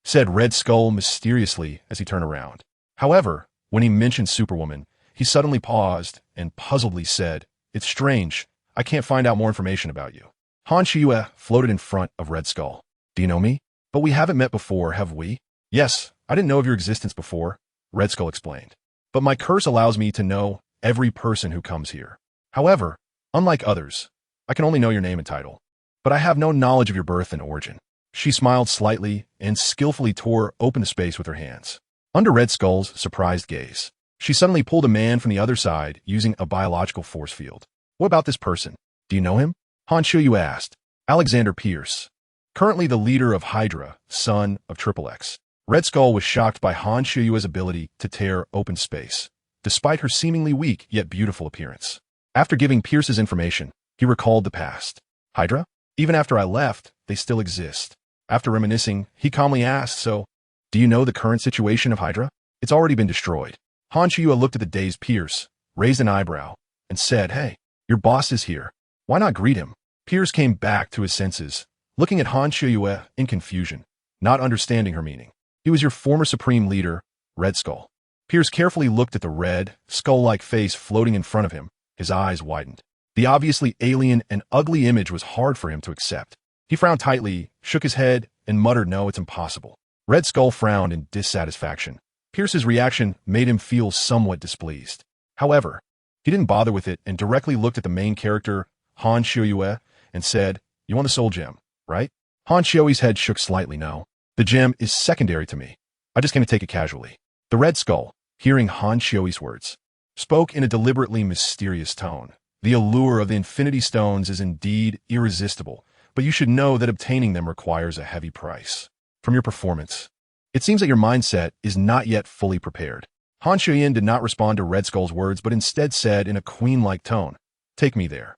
said Red Skull mysteriously as he turned around. However, when he mentioned Superwoman, he suddenly paused and puzzledly said, "It's strange. I can't find out more information about you." Han Kuya floated in front of Red Skull. "Do you know me? But we haven't met before, have we?" "Yes, I didn't know of your existence before," Red Skull explained. "But my curse allows me to know every person who comes here. However, unlike others, I can only know your name and title. But I have no knowledge of your birth and origin." She smiled slightly and skillfully tore open the space with her hands. Under Red Skull's surprised gaze, she suddenly pulled a man from the other side using a biological force field. "What about this person? Do you know him?" Han Kuya asked. "Alexander Pierce, currently the leader of Hydra, son of Triple X." Red Skull was shocked by Han Kuya's ability to tear open space, despite her seemingly weak yet beautiful appearance. After giving Pierce's information, he recalled the past. "Hydra? Even after I left, they still exist." After reminiscing, he calmly asked, "So, do you know the current situation of Hydra?" "It's already been destroyed." Han Kuya looked at the dazed Pierce, raised an eyebrow, and said, "Hey, your boss is here. Why not greet him?" Pierce came back to his senses, looking at Han Kuya in confusion, not understanding her meaning. "He was your former supreme leader, Red Skull." Pierce carefully looked at the red, skull-like face floating in front of him. His eyes widened. The obviously alien and ugly image was hard for him to accept. He frowned tightly, shook his head, and muttered, "No, it's impossible." Red Skull frowned in dissatisfaction. Pierce's reaction made him feel somewhat displeased. However, he didn't bother with it and directly looked at the main character, Han Kuya, and said, "You want the soul gem, right?" Han Kuya's head shook slightly. "No. The gem is secondary to me. I just came to take it casually." The Red Skull, hearing Han Kuya's words, spoke in a deliberately mysterious tone. "The allure of the Infinity Stones is indeed irresistible, but you should know that obtaining them requires a heavy price. From your performance, it seems that your mindset is not yet fully prepared." Han Kuya did not respond to Red Skull's words, but instead said in a queen-like tone, "Take me there."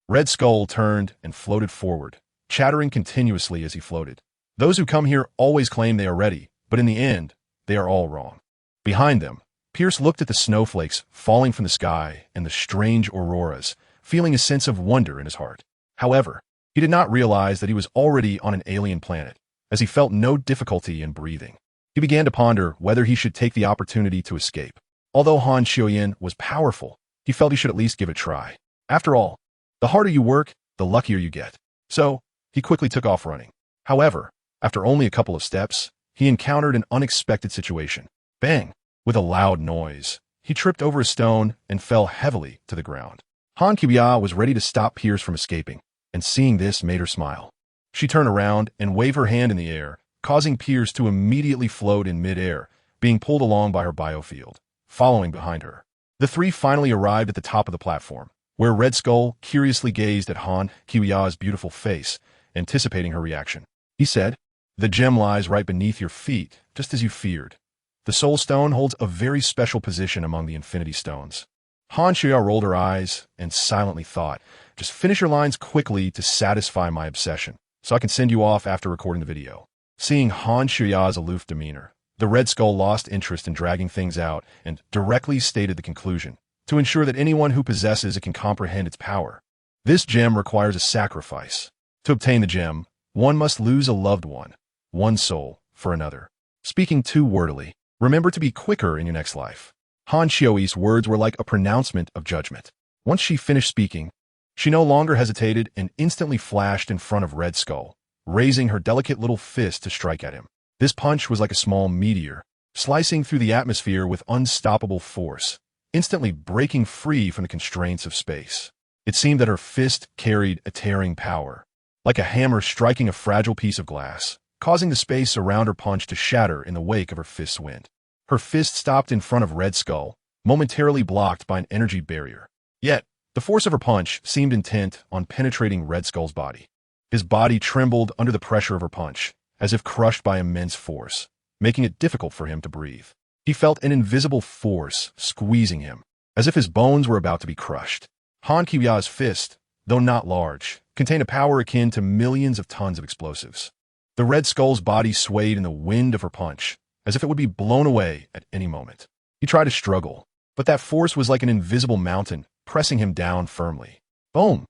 Red Skull turned and floated forward, chattering continuously as he floated. "Those who come here always claim they are ready, but in the end, they are all wrong." Behind them, Pierce Pierce looked at the snowflakes falling from the sky and the strange auroras, feeling a sense of wonder in his heart. However, he did not realize that he was already on an alien planet, as he felt no difficulty in breathing. He began to ponder whether he should take the opportunity to escape. Although Han Xiuyan was powerful, he felt he should at least give it a try. After all, the harder you work, the luckier you get. So, he quickly took off running. However, after only a couple of steps, he encountered an unexpected situation. Bang! With a loud noise, he tripped over a stone and fell heavily to the ground. Han Qiuya was ready to stop Pierce from escaping, and seeing this made her smile. She turned around and waved her hand in the air, causing Pierce to immediately float in mid-air, being pulled along by her biofield, following behind her. The three finally arrived at the top of the platform, where Red Skull curiously gazed at Han Qiuya's beautiful face, anticipating her reaction. He said, "The gem lies right beneath your feet, just as you feared. The Soul Stone holds a very special position among the Infinity Stones." Han Qiuya rolled her eyes and silently thought, "Just finish your lines quickly to satisfy my obsession, so I can send you off after recording the video." Seeing Han Qiuya's aloof demeanor, the Red Skull lost interest in dragging things out and directly stated the conclusion, to ensure that anyone who possesses it can comprehend its power. This gem requires a sacrifice. To obtain the gem, one must lose a loved one soul, for another. Speaking too wordily, remember to be quicker in your next life. Han Xiuyi's words were like a pronouncement of judgment. Once she finished speaking, she no longer hesitated and instantly flashed in front of Red Skull, raising her delicate little fist to strike at him. This punch was like a small meteor, slicing through the atmosphere with unstoppable force, instantly breaking free from the constraints of space. It seemed that her fist carried a tearing power, like a hammer striking a fragile piece of glass, causing the space around her punch to shatter in the wake of her fist's wind. Her fist stopped in front of Red Skull, momentarily blocked by an energy barrier. Yet, the force of her punch seemed intent on penetrating Red Skull's body. His body trembled under the pressure of her punch, as if crushed by immense force, making it difficult for him to breathe. He felt an invisible force squeezing him, as if his bones were about to be crushed. Han Qiuya's fist, though not large, contained a power akin to millions of tons of explosives. The Red Skull's body swayed in the wind of her punch, as if it would be blown away at any moment. He tried to struggle, but that force was like an invisible mountain, pressing him down firmly. Boom!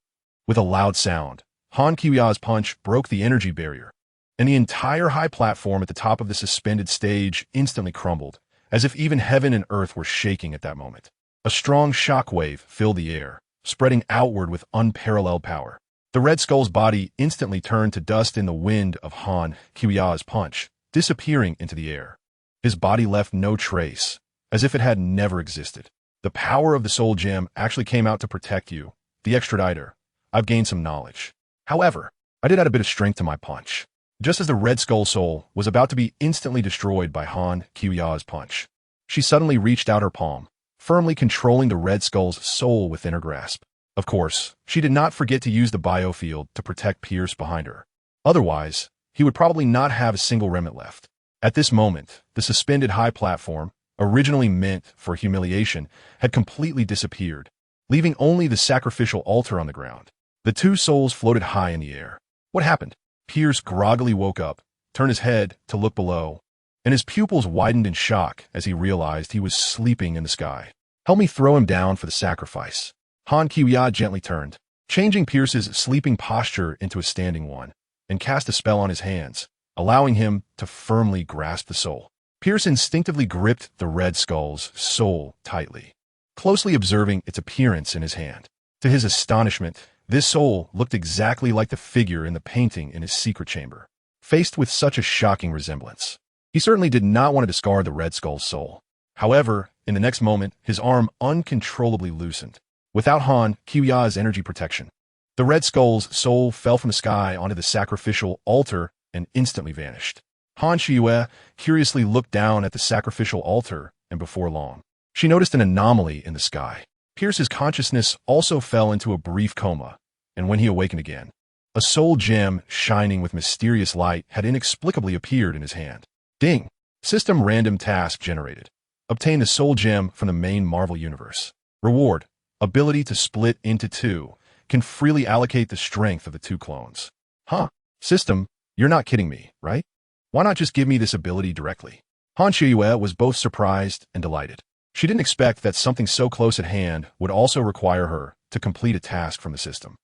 With a loud sound, Han Qiuya's punch broke the energy barrier, and the entire high platform at the top of the suspended stage instantly crumbled, as if even heaven and earth were shaking at that moment. A strong shockwave filled the air, spreading outward with unparalleled power. The Red Skull's body instantly turned to dust in the wind of Han Qiuya's punch, disappearing into the air. His body left no trace, as if it had never existed. The power of the Soul Gem actually came out to protect you, the extraditer. I've gained some knowledge. However, I did add a bit of strength to my punch. Just as the Red Skull soul was about to be instantly destroyed by Han Qiuya's punch, she suddenly reached out her palm, firmly controlling the Red Skull's soul within her grasp. Of course, she did not forget to use the biofield to protect Pierce behind her. Otherwise, he would probably not have a single remnant left. At this moment, the suspended high platform, originally meant for humiliation, had completely disappeared, leaving only the sacrificial altar on the ground. The two souls floated high in the air. What happened? Pierce groggily woke up, turned his head to look below, and his pupils widened in shock as he realized he was sleeping in the sky. Help me throw him down for the sacrifice. Han Qiuya gently turned, changing Pierce's sleeping posture into a standing one, and cast a spell on his hands, allowing him to firmly grasp the soul. Pierce instinctively gripped the Red Skull's soul tightly, closely observing its appearance in his hand. To his astonishment, this soul looked exactly like the figure in the painting in his secret chamber. Faced with such a shocking resemblance, he certainly did not want to discard the Red Skull's soul. However, in the next moment, his arm uncontrollably loosened. Without Han Qiuya's energy protection, the Red Skull's soul fell from the sky onto the sacrificial altar and instantly vanished. Han Qiuya curiously looked down at the sacrificial altar, and before long, she noticed an anomaly in the sky. Pierce's consciousness also fell into a brief coma, and when he awakened again, a soul gem shining with mysterious light had inexplicably appeared in his hand. Ding! System random task generated. Obtain the soul gem from the main Marvel Universe. Reward: ability to split into two. Can freely allocate the strength of the two clones. Huh? System, you're not kidding me, right? Why not just give me this ability directly? Han Qiuya was both surprised and delighted. She didn't expect that something so close at hand would also require her to complete a task from the system.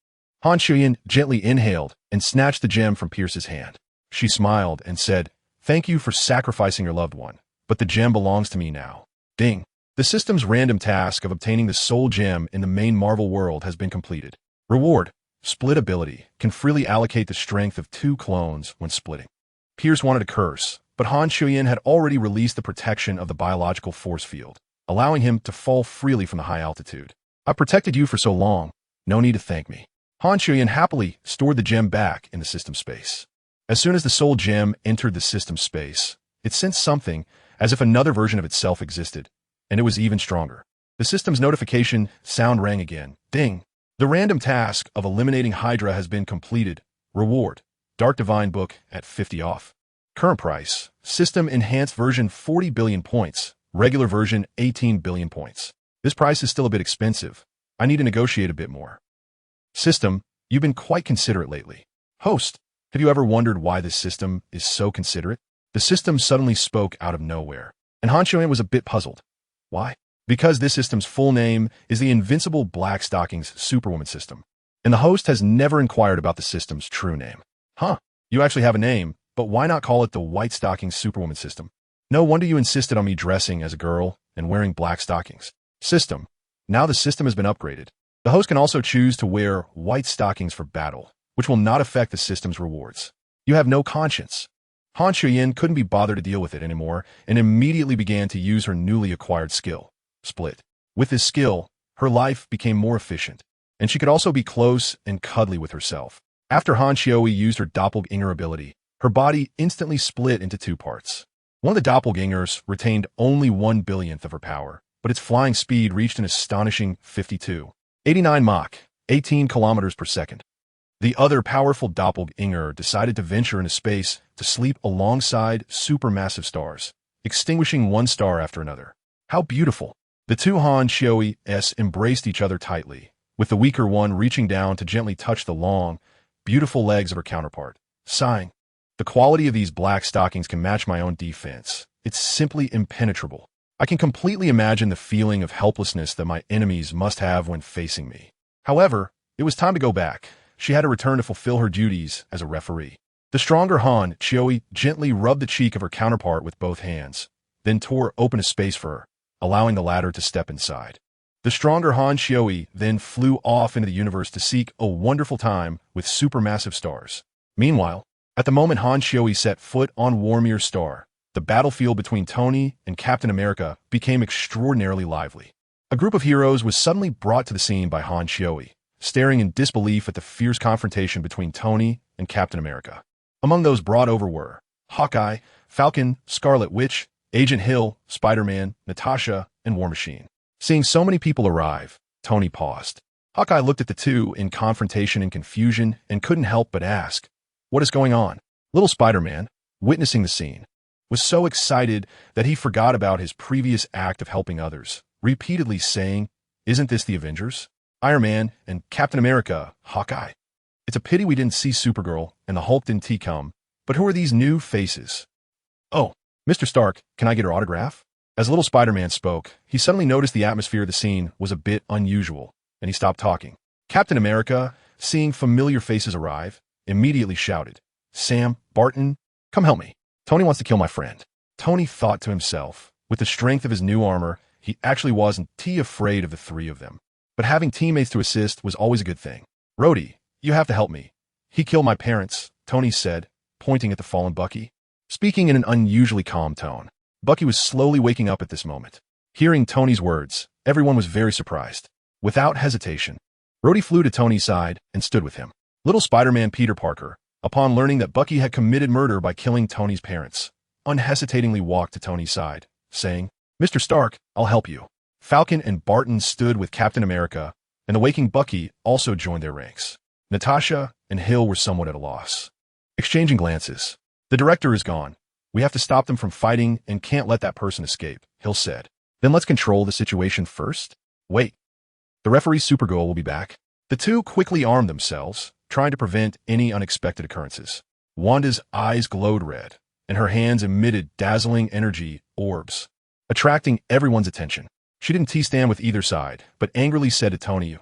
Han Shuyan gently inhaled and snatched the gem from Pierce's hand. She smiled and said, "Thank you for sacrificing your loved one, but the gem belongs to me now." Ding. The system's random task of obtaining the soul gem in the main Marvel world has been completed. Reward: split ability, can freely allocate the strength of 2 clones when splitting. Pierce wanted to curse, but Han Shuyan had already released the protection of the biological force field, allowing him to fall freely from the high altitude. "I protected you for so long, no need to thank me." Han Shuyan happily stored the gem back in the system space. As soon as the soul gem entered the system space, it sensed something as if another version of itself existed, and it was even stronger. The system's notification sound rang again. Ding! The random task of eliminating Hydra has been completed. Reward: Dark Divine Book at 50 off. Current price: System Enhanced version 40 billion points, regular version 18 billion points. This price is still a bit expensive. I need to negotiate a bit more. System: You've been quite considerate lately. Host: Have you ever wondered why this system is so considerate? The system suddenly spoke out of nowhere, and Han Shuyan was a bit puzzled. Why? Because this system's full name is the Invincible Black Stockings Superwoman System, and the host has never inquired about the system's true name. Huh, you actually have a name, but why not call it the White Stockings Superwoman System? No wonder you insisted on me dressing as a girl and wearing black stockings. System: Now the system has been upgraded. The host can also choose to wear white stockings for battle, which will not affect the system's rewards. You have no conscience. Han Shuyan couldn't be bothered to deal with it anymore and immediately began to use her newly acquired skill, Split. With this skill, her life became more efficient, and she could also be close and cuddly with herself. After Han Xiaoyi used her doppelganger ability, her body instantly split into 2 parts. One of the doppelgangers retained only 1/1000th of her power, but its flying speed reached an astonishing 52.89 Mach, 18 kilometers per second. The other powerful doppelganger decided to venture into space to sleep alongside supermassive stars, extinguishing one star after another. How beautiful! The 2 Han Xiaoyi's embraced each other tightly, with the weaker one reaching down to gently touch the long, beautiful legs of her counterpart, sighing. The quality of these black stockings can match my own defense. It's simply impenetrable. I can completely imagine the feeling of helplessness that my enemies must have when facing me. However, it was time to go back. She had to return to fulfill her duties as a referee. The stronger Han Xiaoyi gently rubbed the cheek of her counterpart with both hands, then tore open a space for her, allowing the latter to step inside. The stronger Han Xiaoyi then flew off into the universe to seek a wonderful time with supermassive stars. Meanwhile, at the moment Han Xiaoyi set foot on Warmir's star, the battlefield between Tony and Captain America became extraordinarily lively. A group of heroes was suddenly brought to the scene by Han Xiaoyi, staring in disbelief at the fierce confrontation between Tony and Captain America. Among those brought over were Hawkeye, Falcon, Scarlet Witch, Agent Hill, Spider-Man, Natasha, and War Machine. Seeing so many people arrive, Tony paused. Hawkeye looked at the 2 in confrontation and confusion and couldn't help but ask, "What is going on?" Little Spider-Man, witnessing the scene, was so excited that he forgot about his previous act of helping others, repeatedly saying, "Isn't this the Avengers? Iron Man and Captain America, Hawkeye. It's a pity we didn't see Supergirl and the Hulk didn't come, but who are these new faces? Oh, Mr. Stark, can I get her autograph?" As little Spider-Man spoke, he suddenly noticed the atmosphere of the scene was a bit unusual, and he stopped talking. Captain America, seeing familiar faces arrive, immediately shouted, "Sam, Barton, come help me. Tony wants to kill my friend." Tony thought to himself, with the strength of his new armor, he actually wasn't too afraid of the 3 of them. But having teammates to assist was always a good thing. "Rhodey, you have to help me. He killed my parents," Tony said, pointing at the fallen Bucky. Speaking in an unusually calm tone, Bucky was slowly waking up at this moment. Hearing Tony's words, everyone was very surprised. Without hesitation, Rhodey flew to Tony's side and stood with him. Little Spider-Man Peter Parker, upon learning that Bucky had committed murder by killing Tony's parents, unhesitatingly walked to Tony's side, saying, "Mr. Stark, I'll help you." Falcon and Barton stood with Captain America, and the waking Bucky also joined their ranks. Natasha and Hill were somewhat at a loss. Exchanging glances. "The director is gone. We have to stop them from fighting and can't let that person escape," Hill said. "Then let's control the situation first. Wait. The referee Supergirl will be back." The 2 quickly armed themselves, trying to prevent any unexpected occurrences. Wanda's eyes glowed red, and her hands emitted dazzling energy orbs, attracting everyone's attention. She didn't stand with either side, but angrily said to Tony,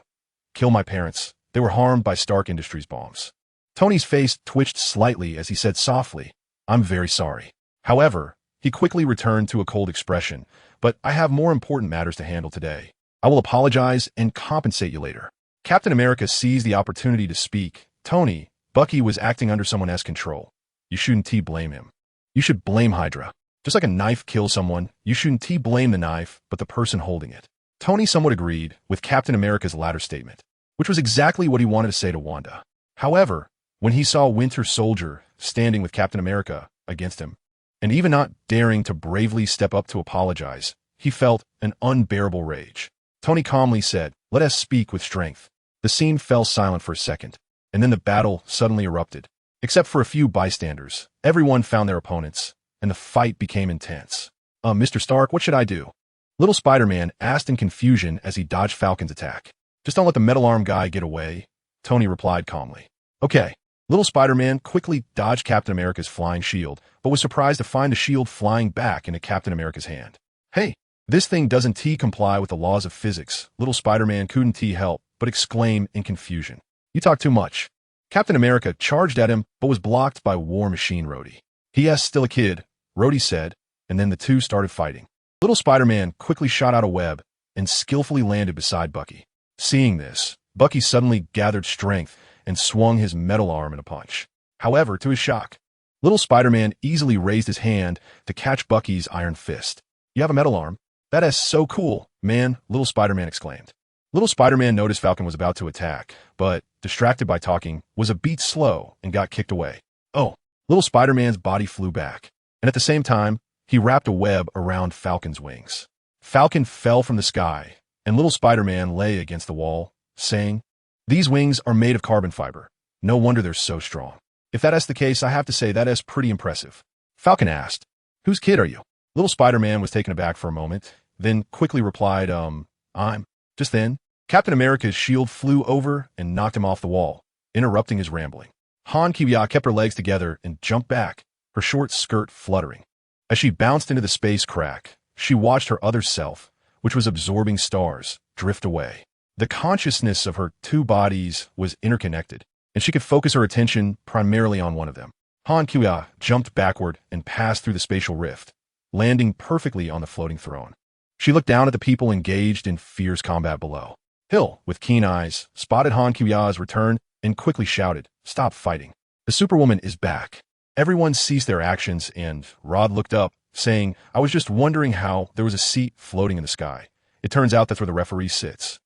"Kill my parents. They were harmed by Stark Industries bombs." Tony's face twitched slightly as he said softly, "I'm very sorry." However, he quickly returned to a cold expression, "But I have more important matters to handle today. I will apologize and compensate you later." Captain America seized the opportunity to speak. "Tony, Bucky was acting under someone else's control. You shouldn't blame him. You should blame Hydra. Just like a knife kills someone, you shouldn't blame the knife, but the person holding it." Tony somewhat agreed with Captain America's latter statement, which was exactly what he wanted to say to Wanda. However, when he saw Winter Soldier standing with Captain America against him, and even not daring to bravely step up to apologize, he felt an unbearable rage. Tony calmly said, "Let us speak with strength." The scene fell silent for a second, and then the battle suddenly erupted. Except for a few bystanders, everyone found their opponents, and the fight became intense. Mr. Stark, what should I do?" Little Spider-Man asked in confusion as he dodged Falcon's attack. "Just don't let the metal arm guy get away," Tony replied calmly. "Okay." Little Spider-Man quickly dodged Captain America's flying shield, but was surprised to find the shield flying back into Captain America's hand. "Hey, this thing doesn't comply with the laws of physics." Little Spider-Man couldn't help but exclaim in confusion. "You talk too much." Captain America charged at him, but was blocked by War Machine Rhodey. "He is still a kid," Rhodey said, and then the two started fighting. Little Spider-Man quickly shot out a web and skillfully landed beside Bucky. Seeing this, Bucky suddenly gathered strength and swung his metal arm in a punch. However, to his shock, Little Spider-Man easily raised his hand to catch Bucky's iron fist. "You have a metal arm? That is so cool, man," Little Spider-Man exclaimed. Little Spider-Man noticed Falcon was about to attack, but, distracted by talking, was a beat slow and got kicked away. Oh, Little Spider-Man's body flew back, and at the same time, he wrapped a web around Falcon's wings. Falcon fell from the sky, and Little Spider-Man lay against the wall, saying, "These wings are made of carbon fiber. No wonder they're so strong." "If that is the case, I have to say that is pretty impressive." Falcon asked, "Whose kid are you?" Little Spider-Man was taken aback for a moment, then quickly replied, I'm. Just then, Captain America's shield flew over and knocked him off the wall, interrupting his rambling. Han Kiya kept her legs together and jumped back, her short skirt fluttering. As she bounced into the space crack, she watched her other self, which was absorbing stars, drift away. The consciousness of her two bodies was interconnected, and she could focus her attention primarily on one of them. Han Kiya jumped backward and passed through the spatial rift, landing perfectly on the floating throne. She looked down at the people engaged in fierce combat below. Hill, with keen eyes, spotted Han Kiya's return and quickly shouted, "Stop fighting. The Superwoman is back." Everyone ceased their actions, and Rod looked up, saying, "I was just wondering how there was a seat floating in the sky. It turns out that's where the referee sits."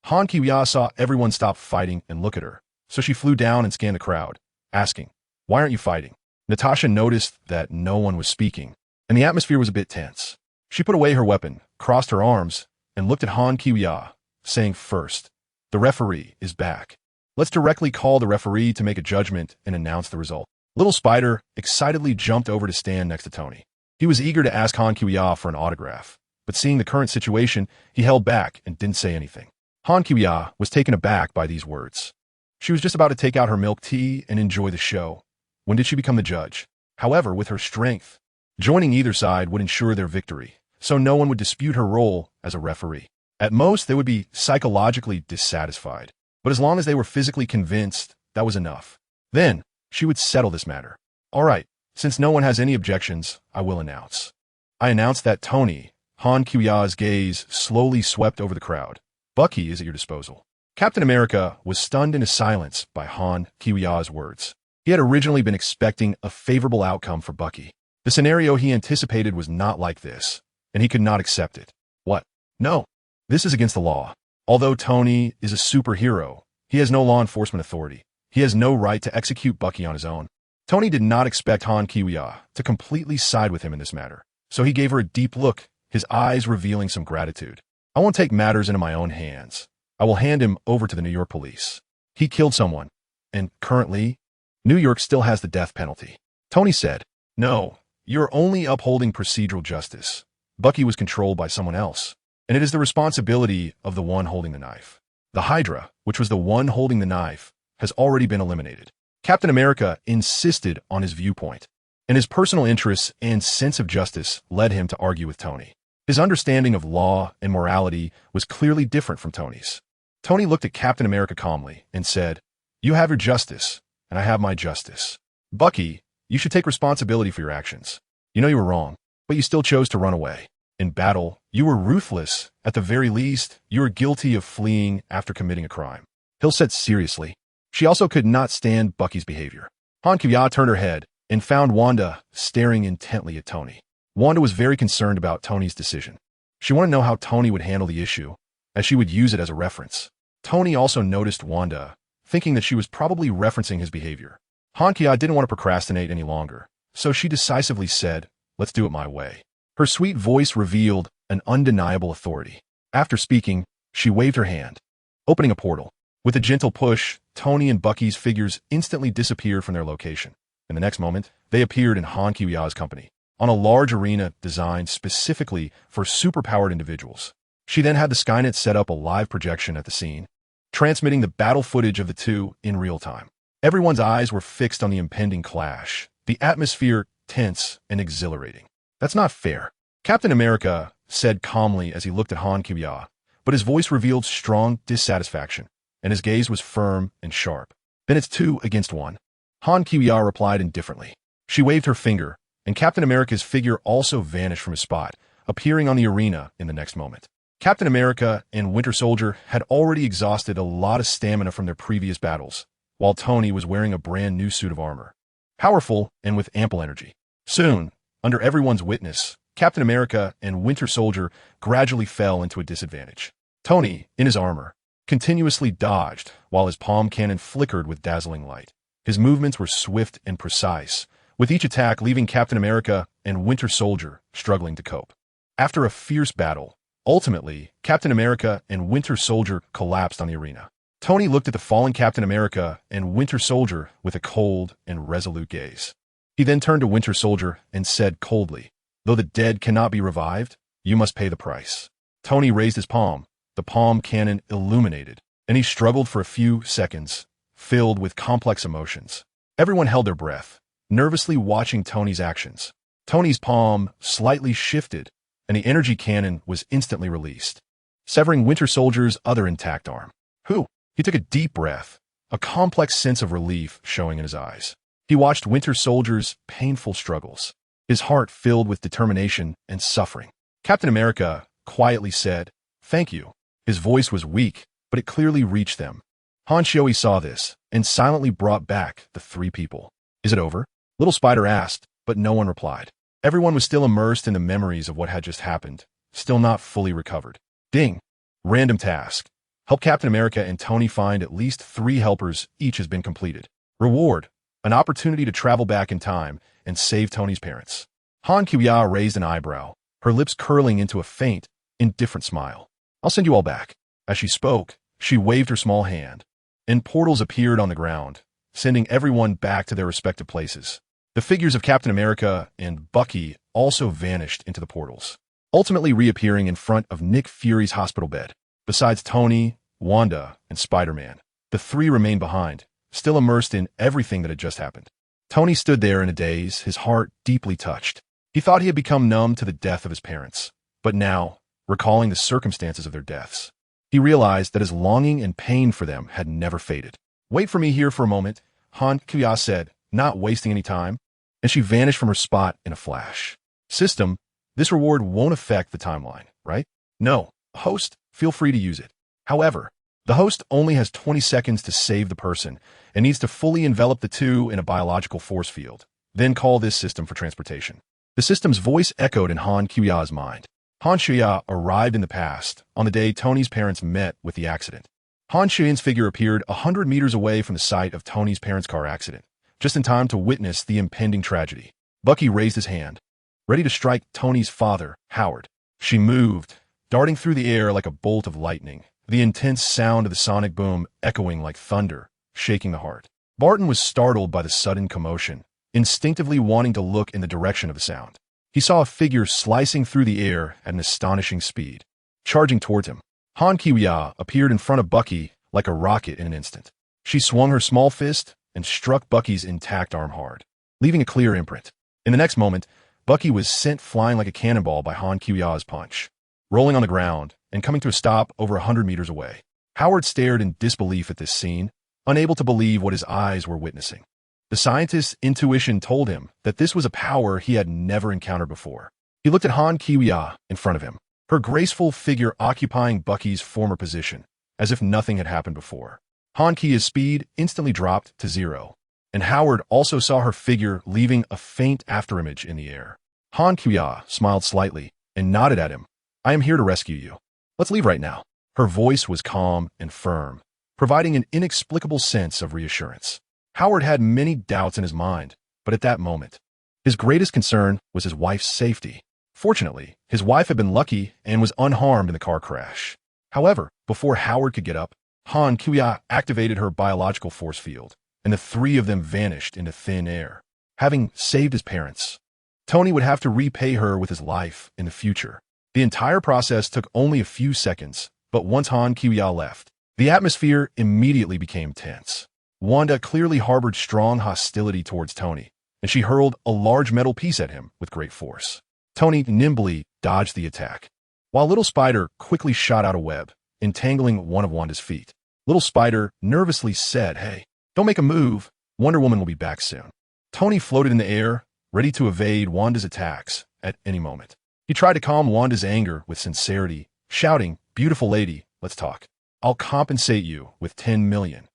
Han Kiya saw everyone stop fighting and look at her, so she flew down and scanned the crowd, asking, "Why aren't you fighting?" Natasha noticed that no one was speaking, and the atmosphere was a bit tense. She put away her weapon, crossed her arms, and looked at Han Kiya, saying, "First, the referee is back. Let's directly call the referee to make a judgment and announce the result." Little Spider excitedly jumped over to stand next to Tony. He was eager to ask Han Kiya for an autograph, but seeing the current situation, he held back and didn't say anything. Han Kiya was taken aback by these words. She was just about to take out her milk tea and enjoy the show. When did she become the judge? However, with her strength, joining either side would ensure their victory, so no one would dispute her role as a referee. At most, they would be psychologically dissatisfied, but as long as they were physically convinced, that was enough. Then, she would settle this matter. "All right, since no one has any objections, I will announce." I announce that Tony, Han Kiya's gaze slowly swept over the crowd. "Bucky is at your disposal." Captain America was stunned into silence by Han Kiya's words. He had originally been expecting a favorable outcome for Bucky. The scenario he anticipated was not like this, and he could not accept it. "What? No. This is against the law. Although Tony is a superhero, he has no law enforcement authority. He has no right to execute Bucky on his own." Tony did not expect Han Kiya to completely side with him in this matter, so he gave her a deep look, his eyes revealing some gratitude. "I won't take matters into my own hands. I will hand him over to the New York police. He killed someone, and currently, New York still has the death penalty." Tony said, "No, you're only upholding procedural justice. Bucky was controlled by someone else, and it is the responsibility of the one holding the knife. The Hydra, which was the one holding the knife, has already been eliminated." Captain America insisted on his viewpoint, and his personal interests and sense of justice led him to argue with Tony. His understanding of law and morality was clearly different from Tony's. Tony looked at Captain America calmly and said, "You have your justice, and I have my justice. Bucky, you should take responsibility for your actions. You know you were wrong, but you still chose to run away. In battle, you were ruthless. At the very least, you were guilty of fleeing after committing a crime." Hill said seriously. She also could not stand Bucky's behavior. Han Kuya turned her head and found Wanda staring intently at Tony. Wanda was very concerned about Tony's decision. She wanted to know how Tony would handle the issue, as she would use it as a reference. Tony also noticed Wanda, thinking that she was probably referencing his behavior. Han Kuya didn't want to procrastinate any longer, so she decisively said, "Let's do it my way." Her sweet voice revealed an undeniable authority. After speaking, she waved her hand, opening a portal. With a gentle push, Tony and Bucky's figures instantly disappeared from their location. In the next moment, they appeared in Han Kuya's company, on a large arena designed specifically for superpowered individuals. She then had the Skynet set up a live projection at the scene, transmitting the battle footage of the two in real time. Everyone's eyes were fixed on the impending clash, the atmosphere tense and exhilarating. "That's not fair," Captain America said calmly as he looked at Han Kuya, but his voice revealed strong dissatisfaction, and his gaze was firm and sharp. "Then it's 2 against 1. Han Kuya replied indifferently. She waved her finger, and Captain America's figure also vanished from his spot, appearing on the arena in the next moment. Captain America and Winter Soldier had already exhausted a lot of stamina from their previous battles, while Tony was wearing a brand new suit of armor, powerful and with ample energy. Soon, under everyone's witness, Captain America and Winter Soldier gradually fell into a disadvantage. Tony, in his armor, continuously dodged while his palm cannon flickered with dazzling light. His movements were swift and precise, with each attack leaving Captain America and Winter Soldier struggling to cope. After a fierce battle, ultimately, Captain America and Winter Soldier collapsed on the arena. Tony looked at the fallen Captain America and Winter Soldier with a cold and resolute gaze. He then turned to Winter Soldier and said coldly, "Though the dead cannot be revived, you must pay the price." Tony raised his palm, the palm cannon illuminated, and he struggled for a few seconds, filled with complex emotions. Everyone held their breath, nervously watching Tony's actions. Tony's palm slightly shifted, and the energy cannon was instantly released, severing Winter Soldier's other intact arm. "Who?" He took a deep breath, a complex sense of relief showing in his eyes. He watched Winter Soldier's painful struggles, his heart filled with determination and suffering. Captain America quietly said, "Thank you." His voice was weak, but it clearly reached them. Han Shioi saw this and silently brought back the 3 people. "Is it over?" Little Spider asked, but no one replied. Everyone was still immersed in the memories of what had just happened, still not fully recovered. Ding. Random task. Help Captain America and Tony find at least 3 helpers. Each has been completed. Reward. An opportunity to travel back in time and save Tony's parents. Han Kuya raised an eyebrow, her lips curling into a faint, indifferent smile. "I'll send you all back." As she spoke, she waved her small hand, and portals appeared on the ground, sending everyone back to their respective places. The figures of Captain America and Bucky also vanished into the portals, ultimately reappearing in front of Nick Fury's hospital bed. Besides Tony, Wanda, and Spider-Man, the 3 remained behind, still immersed in everything that had just happened. Tony stood there in a daze, his heart deeply touched. He thought he had become numb to the death of his parents, but now, recalling the circumstances of their deaths, he realized that his longing and pain for them had never faded. "Wait for me here for a moment," Han Kuya said, not wasting any time, and she vanished from her spot in a flash. "System, this reward won't affect the timeline, right?" "No. Host, feel free to use it. However, the host only has 20 seconds to save the person and needs to fully envelop the 2 in a biological force field. Then call this system for transportation." The system's voice echoed in Han Kuya's mind. Han Shuya arrived in the past, on the day Tony's parents met with the accident. Han Shuyan's figure appeared 100 meters away from the site of Tony's parents' car accident, just in time to witness the impending tragedy. Bucky raised his hand, ready to strike Tony's father, Howard. She moved, darting through the air like a bolt of lightning, the intense sound of the sonic boom echoing like thunder, shaking the heart. Barton was startled by the sudden commotion, instinctively wanting to look in the direction of the sound. He saw a figure slicing through the air at an astonishing speed, charging towards him. Han Kiwia appeared in front of Bucky like a rocket in an instant. She swung her small fist and struck Bucky's intact arm hard, leaving a clear imprint. In the next moment, Bucky was sent flying like a cannonball by Han Qiuya's punch, rolling on the ground and coming to a stop over 100 meters away. Howard stared in disbelief at this scene, unable to believe what his eyes were witnessing. The scientist's intuition told him that this was a power he had never encountered before. He looked at Han Qiuya in front of him, her graceful figure occupying Bucky's former position, as if nothing had happened before. Han Qiuya's speed instantly dropped to 0, and Howard also saw her figure leaving a faint afterimage in the air. Han Qiuya smiled slightly and nodded at him. "I am here to rescue you. Let's leave right now." Her voice was calm and firm, providing an inexplicable sense of reassurance. Howard had many doubts in his mind, but at that moment, his greatest concern was his wife's safety. Fortunately, his wife had been lucky and was unharmed in the car crash. However, before Howard could get up, Han Qiuya activated her biological force field, and the three of them vanished into thin air. Having saved his parents, Tony would have to repay her with his life in the future. The entire process took only a few seconds, but once Han Qiuya left, the atmosphere immediately became tense. Wanda clearly harbored strong hostility towards Tony, and she hurled a large metal piece at him with great force. Tony nimbly dodged the attack, while Little Spider quickly shot out a web, entangling one of Wanda's feet. Little Spider nervously said, "Hey, don't make a move. Wonder Woman will be back soon." Tony floated in the air, ready to evade Wanda's attacks at any moment. He tried to calm Wanda's anger with sincerity, shouting, "Beautiful lady, let's talk. I'll compensate you with 10 million.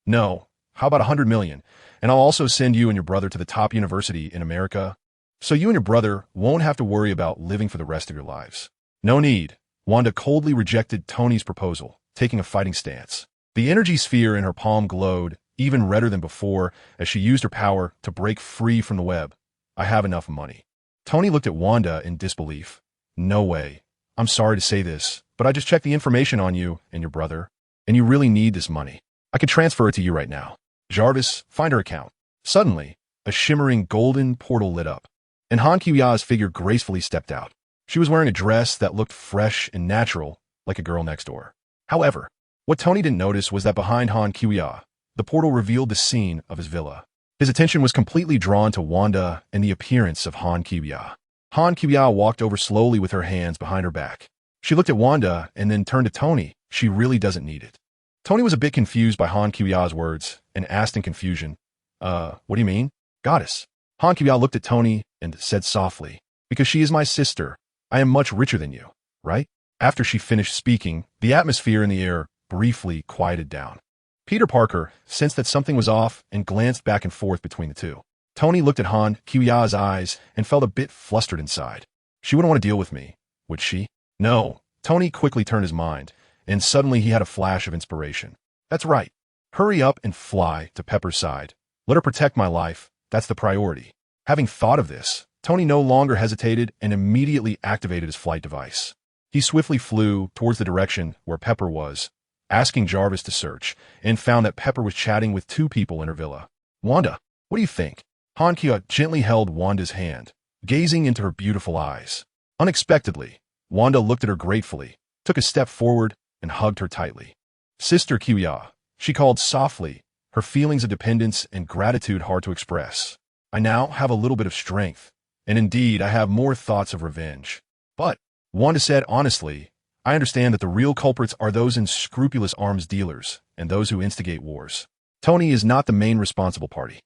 No, how about 100 million? And I'll also send you and your brother to the top university in America, so you and your brother won't have to worry about living for the rest of your lives." "No need." Wanda coldly rejected Tony's proposal, taking a fighting stance. The energy sphere in her palm glowed, even redder than before, as she used her power to break free from the web. "I have enough money." Tony looked at Wanda in disbelief. "No way. I'm sorry to say this, but I just checked the information on you and your brother, and you really need this money. I can transfer it to you right now. Jarvis, find her account." Suddenly, a shimmering golden portal lit up, and Han Qiuya's figure gracefully stepped out. She was wearing a dress that looked fresh and natural, like a girl next door. However, what Tony didn't notice was that behind Han Qiuya, the portal revealed the scene of his villa. His attention was completely drawn to Wanda and the appearance of Han Qiuya. Han Qiuya walked over slowly with her hands behind her back. She looked at Wanda and then turned to Tony. "She really doesn't need it." Tony was a bit confused by Han Qiuya's words and asked in confusion, What do you mean? "Goddess." Han Qiuya looked at Tony and said softly, "Because she is my sister. I am much richer than you, right?" After she finished speaking, the atmosphere in the air briefly quieted down. Peter Parker sensed that something was off and glanced back and forth between the two. Tony looked at Han Qiuya's eyes and felt a bit flustered inside. She wouldn't want to deal with me, would she? No. Tony quickly turned his mind, and suddenly he had a flash of inspiration. "That's right. Hurry up and fly to Pepper's side. Let her protect my life. That's the priority." Having thought of this, Tony no longer hesitated and immediately activated his flight device. He swiftly flew towards the direction where Pepper was, asking Jarvis to search, and found that Pepper was chatting with two people in her villa. "Wanda, what do you think?" Han Qiuya gently held Wanda's hand, gazing into her beautiful eyes. Unexpectedly, Wanda looked at her gratefully, took a step forward, and hugged her tightly. "Sister Qiuya," she called softly, her feelings of dependence and gratitude hard to express. "I now have a little bit of strength, and indeed I have more thoughts of revenge. But," Wanda said honestly, "I understand that the real culprits are those unscrupulous arms dealers and those who instigate wars. Tony is not the main responsible party."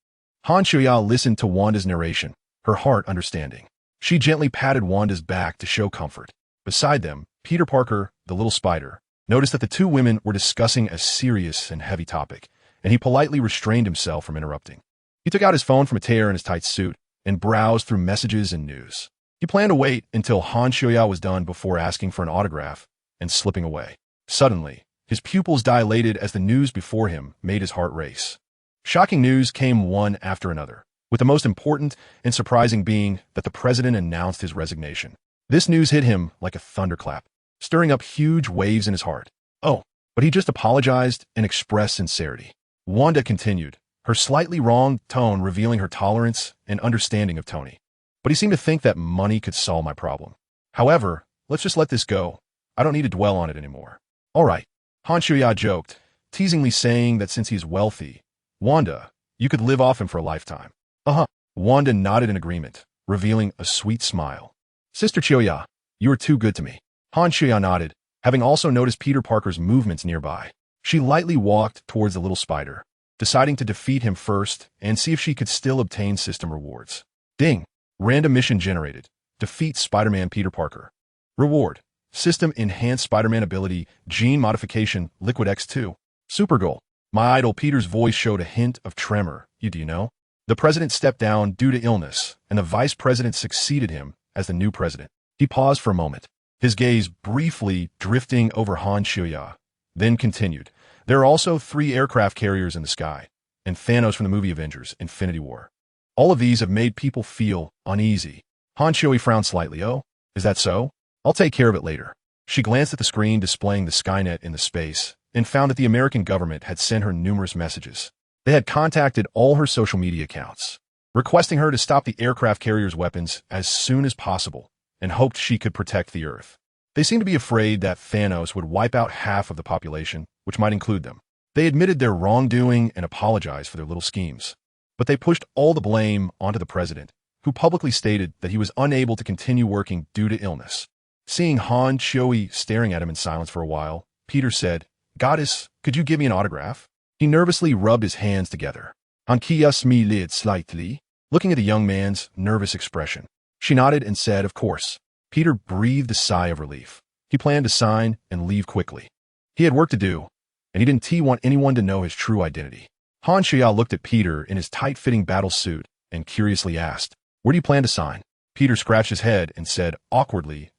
Han Qiuya listened to Wanda's narration, her heart understanding. She gently patted Wanda's back to show comfort. Beside them, Peter Parker, the little spider, noticed that the two women were discussing a serious and heavy topic, and he politely restrained himself from interrupting. He took out his phone from a tear in his tight suit and browsed through messages and news. He planned to wait until Han Qiuya was done before asking for an autograph and slipping away. Suddenly, his pupils dilated as the news before him made his heart race. Shocking news came one after another, with the most important and surprising being that the president announced his resignation. This news hit him like a thunderclap, stirring up huge waves in his heart. "Oh, but he just apologized and expressed sincerity." Wanda continued, her slightly wrong tone revealing her tolerance and understanding of Tony. "But he seemed to think that money could solve my problem. However, let's just let this go. I don't need to dwell on it anymore." "All right," Han Qiuya joked, teasingly saying that since he's wealthy, Wanda, you could live off him for a lifetime. "Uh-huh." Wanda nodded in agreement, revealing a sweet smile. Sister Choya, you are too good to me. Han Choya nodded, having also noticed Peter Parker's movements nearby. She lightly walked towards the little spider, deciding to defeat him first and see if she could still obtain system rewards. Ding! Random mission generated. Defeat Spider-Man Peter Parker. Reward. System enhanced Spider-Man ability, gene modification, Liquid X2. Supergirl. My idol Peter's voice showed a hint of tremor. Do you know? The president stepped down due to illness, and the vice president succeeded him as the new president. He paused for a moment, his gaze briefly drifting over Han Choya, then continued. There are also 3 aircraft carriers in the sky, and Thanos from the movie Avengers, Infinity War. All of these have made people feel uneasy. Han Choya frowned slightly. Oh, is that so? I'll take care of it later. She glanced at the screen displaying the Skynet in the space, and found that the American government had sent her numerous messages. They had contacted all her social media accounts, requesting her to stop the aircraft carrier's weapons as soon as possible, and hoped she could protect the Earth. They seemed to be afraid that Thanos would wipe out half of the population, which might include them. They admitted their wrongdoing and apologized for their little schemes. But they pushed all the blame onto the president, who publicly stated that he was unable to continue working due to illness. Seeing Han Choya staring at him in silence for a while, Peter said, "Goddess, could you give me an autograph?" He nervously rubbed his hands together. Han Choya smiled slightly, looking at the young man's nervous expression. She nodded and said, "Of course." Peter breathed a sigh of relief. He planned to sign and leave quickly. He had work to do, and he didn't want anyone to know his true identity. Han Choya looked at Peter in his tight-fitting battle suit and curiously asked, "Where do you plan to sign?" Peter scratched his head and said awkwardly,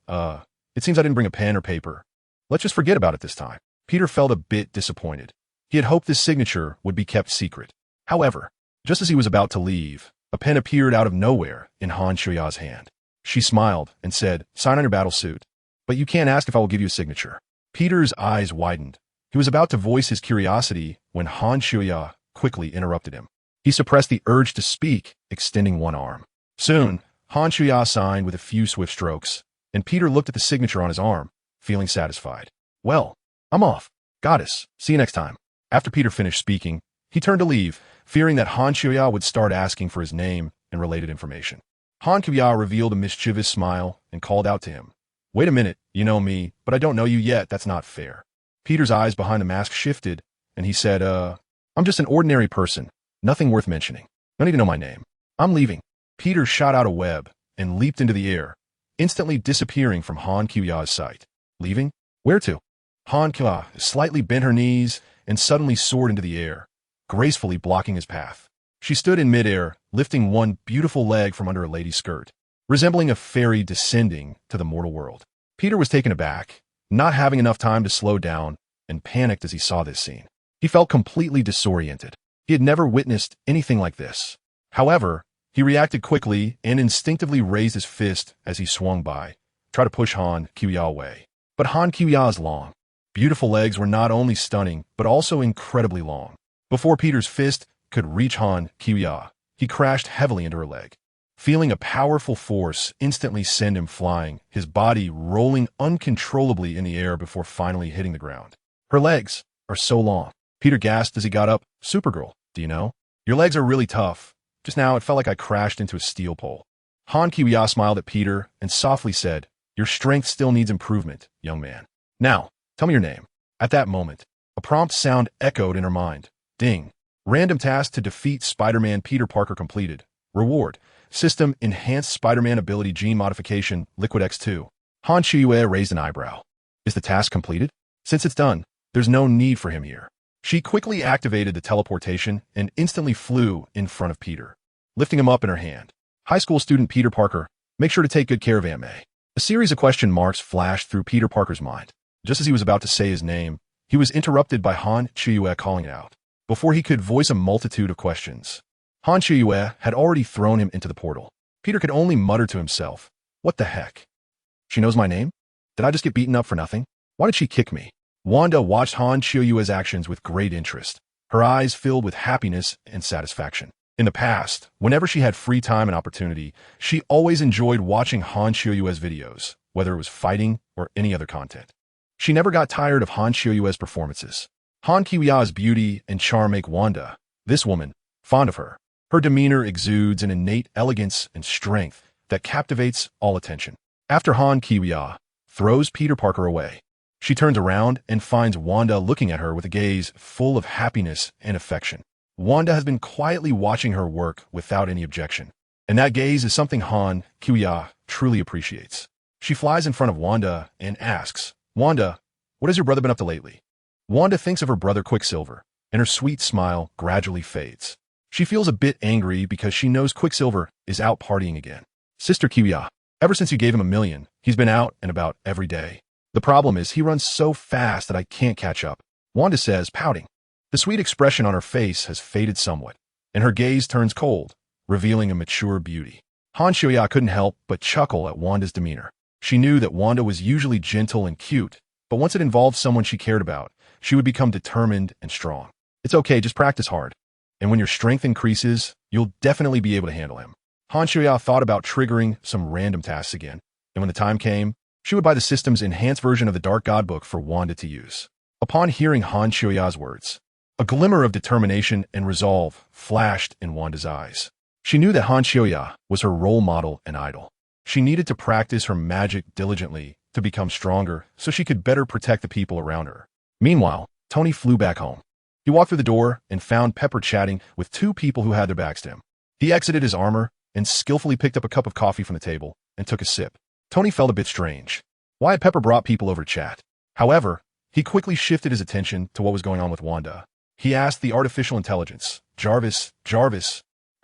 it seems I didn't bring a pen or paper. Let's just forget about it this time." Peter felt a bit disappointed. He had hoped this signature would be kept secret. However, just as he was about to leave, a pen appeared out of nowhere in Han Choya's hand. She smiled and said, "Sign on your battle suit. But you can't ask if I will give you a signature." Peter's eyes widened. He was about to voice his curiosity when Han Choya quickly interrupted him. He suppressed the urge to speak, extending one arm. Soon, Han Choya signed with a few swift strokes, and Peter looked at the signature on his arm, feeling satisfied. "Well, I'm off. Goddess, see you next time." After Peter finished speaking, he turned to leave, fearing that Han Choya would start asking for his name and related information. Han Choya revealed a mischievous smile and called out to him, "Wait a minute, you know me, but I don't know you yet. That's not fair." Peter's eyes behind the mask shifted, and he said, I'm just an ordinary person. Nothing worth mentioning. No need to know my name. I'm leaving." Peter shot out a web and leaped into the air, instantly disappearing from Han Choya's sight. Leaving? Where to? Han Choya slightly bent her knees and suddenly soared into the air, gracefully blocking his path. She stood in midair, lifting one beautiful leg from under a lady's skirt, resembling a fairy descending to the mortal world. Peter was taken aback, not having enough time to slow down, and panicked as he saw this scene. He felt completely disoriented. He had never witnessed anything like this. However, he reacted quickly and instinctively raised his fist as he swung by, tried to push Han Choya away. But Han Choya's long, beautiful legs were not only stunning, but also incredibly long. Before Peter's fist could reach Han Choya, he crashed heavily into her leg, feeling a powerful force instantly send him flying, his body rolling uncontrollably in the air before finally hitting the ground. "Her legs are so long." Peter gasped as he got up. "Supergirl, do you know? Your legs are really tough. Just now, it felt like I crashed into a steel pole." Han Choya smiled at Peter and softly said, "Your strength still needs improvement, young man. Now, tell me your name." At that moment, a prompt sound echoed in her mind. Ding. Random task to defeat Spider-Man Peter Parker completed. Reward. System enhanced Spider-Man ability gene modification, Liquid X2. Han Choya raised an eyebrow. Is the task completed? Since it's done, there's no need for him here. She quickly activated the teleportation and instantly flew in front of Peter, lifting him up in her hand. "High school student Peter Parker, make sure to take good care of Aunt May." A series of question marks flashed through Peter Parker's mind. Just as he was about to say his name, he was interrupted by Han Choya calling it out. Before he could voice a multitude of questions, Han Choya had already thrown him into the portal. Peter could only mutter to himself, "What the heck? She knows my name? Did I just get beaten up for nothing? Why did she kick me?" Wanda watched Han Choya's actions with great interest, her eyes filled with happiness and satisfaction. In the past, whenever she had free time and opportunity, she always enjoyed watching Han Choya's videos, whether it was fighting or any other content. She never got tired of Han Choya's performances. Han Choya's beauty and charm make Wanda, this woman, fond of her. Her demeanor exudes an innate elegance and strength, that captivates all attention. After Han Kiwiya throws Peter Parker away, she turns around and finds Wanda looking at her with a gaze full of happiness and affection. Wanda has been quietly watching her work without any objection, and that gaze is something Han Kiwiya truly appreciates. She flies in front of Wanda and asks, "Wanda, what has your brother been up to lately?" Wanda thinks of her brother Quicksilver, and her sweet smile gradually fades. She feels a bit angry because she knows Quicksilver is out partying again. "Sister Kiwiya, ever since you gave him $1 million, he's been out and about every day. The problem is he runs so fast that I can't catch up," Wanda says, pouting. The sweet expression on her face has faded somewhat, and her gaze turns cold, revealing a mature beauty. Han Kiwiya couldn't help but chuckle at Wanda's demeanor. She knew that Wanda was usually gentle and cute, but once it involved someone she cared about, she would become determined and strong. "It's okay, just practice hard. And when your strength increases, you'll definitely be able to handle him." Han Kiwiya thought about triggering some random tasks again, and when the time came, she would buy the system's enhanced version of the Dark God book for Wanda to use. Upon hearing Han Kiwiya's words, a glimmer of determination and resolve flashed in Wanda's eyes. She knew that Han Kiwiya was her role model and idol. She needed to practice her magic diligently to become stronger so she could better protect the people around her. Meanwhile, Tony flew back home. He walked through the door and found Pepper chatting with two people who had their backs to him. He exited his armor and skillfully picked up a cup of coffee from the table and took a sip. Tony felt a bit strange. Why had Pepper brought people over to chat? However, he quickly shifted his attention to what was going on with Wanda. He asked the artificial intelligence, Jarvis,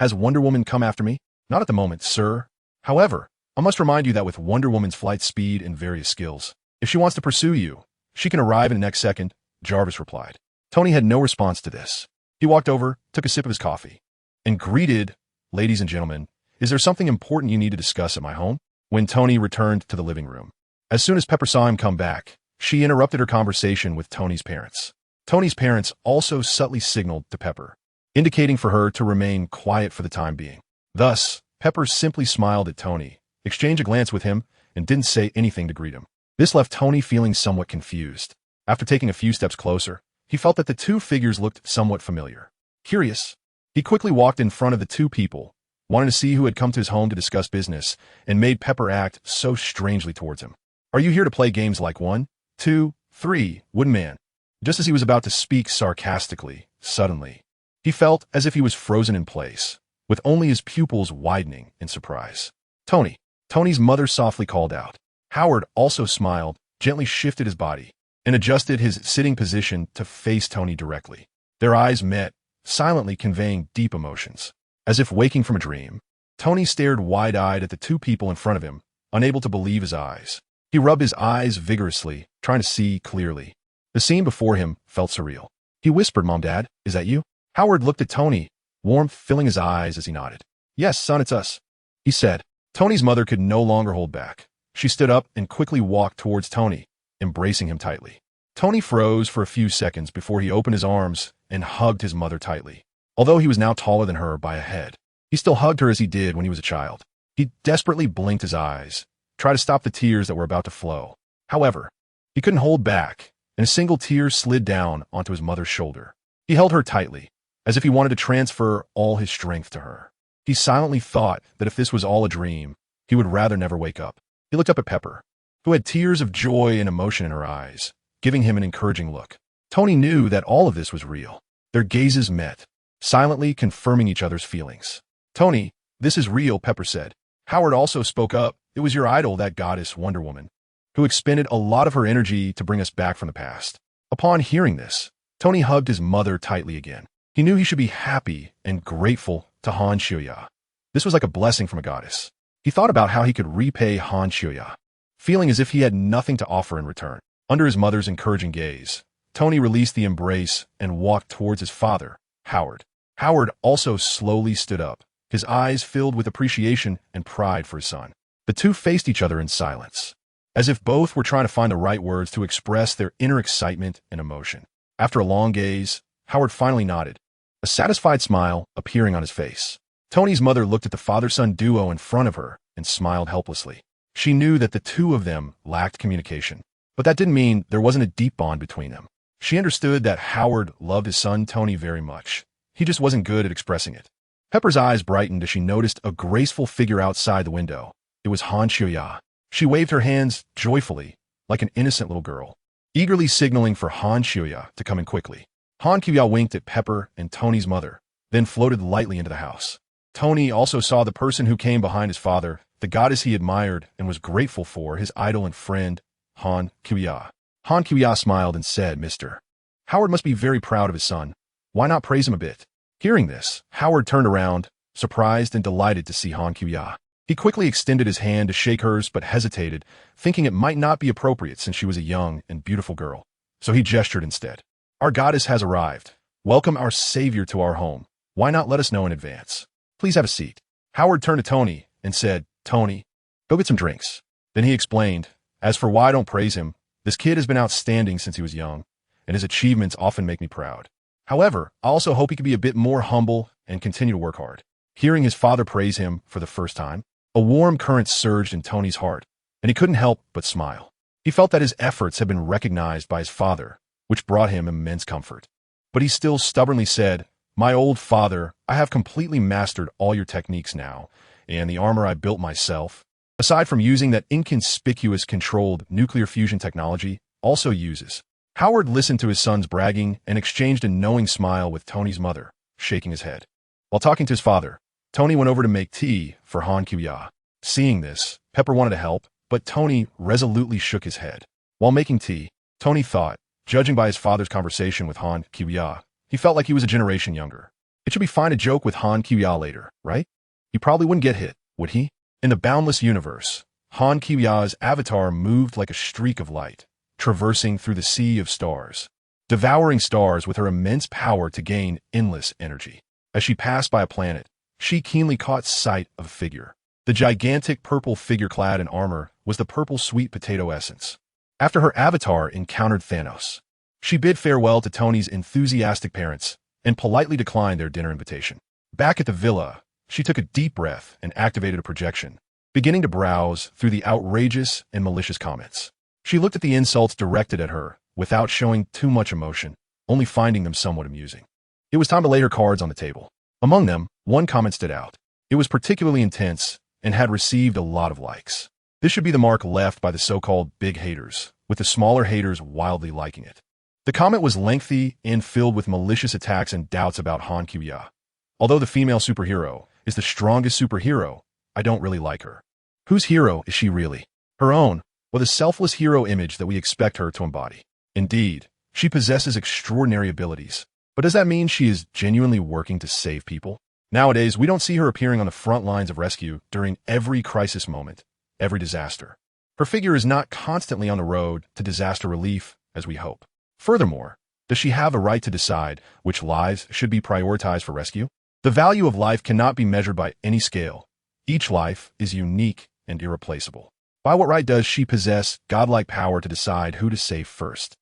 has Wonder Woman come after me?" "Not at the moment, sir. However, I must remind you that with Wonder Woman's flight speed and various skills, if she wants to pursue you, she can arrive in the next second," Jarvis replied. Tony had no response to this. He walked over, took a sip of his coffee, and greeted, "Ladies and gentlemen, is there something important you need to discuss at my home?" When Tony returned to the living room, as soon as Pepper saw him come back, she interrupted her conversation with Tony's parents. Tony's parents also subtly signaled to Pepper, indicating for her to remain quiet for the time being. Thus, Pepper simply smiled at Tony, exchanged a glance with him, and didn't say anything to greet him. This left Tony feeling somewhat confused. After taking a few steps closer, he felt that the two figures looked somewhat familiar. Curious, he quickly walked in front of the two people, wanting to see who had come to his home to discuss business, and made Pepper act so strangely towards him. "Are you here to play games like 1, 2, 3, Wooden Man?" Just as he was about to speak sarcastically, suddenly, he felt as if he was frozen in place, with only his pupils widening in surprise. "Tony," Tony's mother softly called out. Howard also smiled, gently shifted his body, and adjusted his sitting position to face Tony directly. Their eyes met, silently conveying deep emotions. As if waking from a dream, Tony stared wide-eyed at the two people in front of him, unable to believe his eyes. He rubbed his eyes vigorously, trying to see clearly. The scene before him felt surreal. He whispered, "Mom, Dad, is that you?" Howard looked at Tony, warmth filling his eyes as he nodded. "Yes, son, it's us," he said. Tony's mother could no longer hold back. She stood up and quickly walked towards Tony, embracing him tightly. Tony froze for a few seconds before he opened his arms and hugged his mother tightly. Although he was now taller than her by a head, he still hugged her as he did when he was a child. He desperately blinked his eyes, tried to stop the tears that were about to flow. However, he couldn't hold back, and a single tear slid down onto his mother's shoulder. He held her tightly, as if he wanted to transfer all his strength to her. He silently thought that if this was all a dream, he would rather never wake up. He looked up at Pepper, who had tears of joy and emotion in her eyes, giving him an encouraging look. Tony knew that all of this was real. Their gazes met, silently confirming each other's feelings. "Tony, this is real," Pepper said. Howard also spoke up. "It was your idol, that goddess Wonder Woman, who expended a lot of her energy to bring us back from the past." Upon hearing this, Tony hugged his mother tightly again. He knew he should be happy and grateful to Han Kiwiya. This was like a blessing from a goddess. He thought about how he could repay Han Kiwiya, feeling as if he had nothing to offer in return. Under his mother's encouraging gaze, Tony released the embrace and walked towards his father, Howard. Howard also slowly stood up, his eyes filled with appreciation and pride for his son. The two faced each other in silence, as if both were trying to find the right words to express their inner excitement and emotion. After a long gaze, Howard finally nodded, a satisfied smile appearing on his face. Tony's mother looked at the father-son duo in front of her and smiled helplessly. She knew that the two of them lacked communication, but that didn't mean there wasn't a deep bond between them. She understood that Howard loved his son Tony very much. He just wasn't good at expressing it. Pepper's eyes brightened as she noticed a graceful figure outside the window. It was Han Qiuya. She waved her hands joyfully, like an innocent little girl, eagerly signaling for Han Qiuya to come in quickly. Han Qiuya winked at Pepper and Tony's mother, then floated lightly into the house. Tony also saw the person who came behind his father, the goddess he admired and was grateful for, his idol and friend, Han Qiuya. Han Qiuya smiled and said, "Mr. Howard must be very proud of his son. Why not praise him a bit?" Hearing this, Howard turned around, surprised and delighted to see Han Qiuya. He quickly extended his hand to shake hers but hesitated, thinking it might not be appropriate since she was a young and beautiful girl. So he gestured instead. "Our goddess has arrived. Welcome our savior to our home. Why not let us know in advance? Please have a seat." Howard turned to Tony and said, "Tony, go get some drinks." Then he explained, "As for why I don't praise him, this kid has been outstanding since he was young, and his achievements often make me proud. However, I also hope he can be a bit more humble and continue to work hard." Hearing his father praise him for the first time, a warm current surged in Tony's heart, and he couldn't help but smile. He felt that his efforts had been recognized by his father, which brought him immense comfort. But he still stubbornly said, "My old father, I have completely mastered all your techniques now, and the armor I built myself, aside from using that inconspicuous controlled nuclear fusion technology, also uses." Howard listened to his son's bragging and exchanged a knowing smile with Tony's mother, shaking his head. While talking to his father, Tony went over to make tea for Han Qiuya. Seeing this, Pepper wanted to help, but Tony resolutely shook his head. While making tea, Tony thought, judging by his father's conversation with Han Qiuya, he felt like he was a generation younger. It should be fine to joke with Han Qiuya later, right? He probably wouldn't get hit, would he? In the boundless universe, Han Qiuya's avatar moved like a streak of light, traversing through the sea of stars, devouring stars with her immense power to gain endless energy. As she passed by a planet, she keenly caught sight of a figure. The gigantic purple figure clad in armor was the purple sweet potato essence. After her avatar encountered Thanos, she bid farewell to Tony's enthusiastic parents and politely declined their dinner invitation. Back at the villa, she took a deep breath and activated a projection, beginning to browse through the outrageous and malicious comments. She looked at the insults directed at her without showing too much emotion, only finding them somewhat amusing. It was time to lay her cards on the table. Among them, one comment stood out. It was particularly intense and had received a lot of likes. This should be the mark left by the so-called big haters, with the smaller haters wildly liking it. The comment was lengthy and filled with malicious attacks and doubts about Han Qiuya. Although the female superhero is the strongest superhero, I don't really like her. Whose hero is she really? Her own, or the selfless hero image that we expect her to embody? Indeed, she possesses extraordinary abilities. But does that mean she is genuinely working to save people? Nowadays, we don't see her appearing on the front lines of rescue during every crisis moment, every disaster. Her figure is not constantly on the road to disaster relief, as we hope. Furthermore, does she have a right to decide which lives should be prioritized for rescue? The value of life cannot be measured by any scale. Each life is unique and irreplaceable. By what right does she possess godlike power to decide who to save first?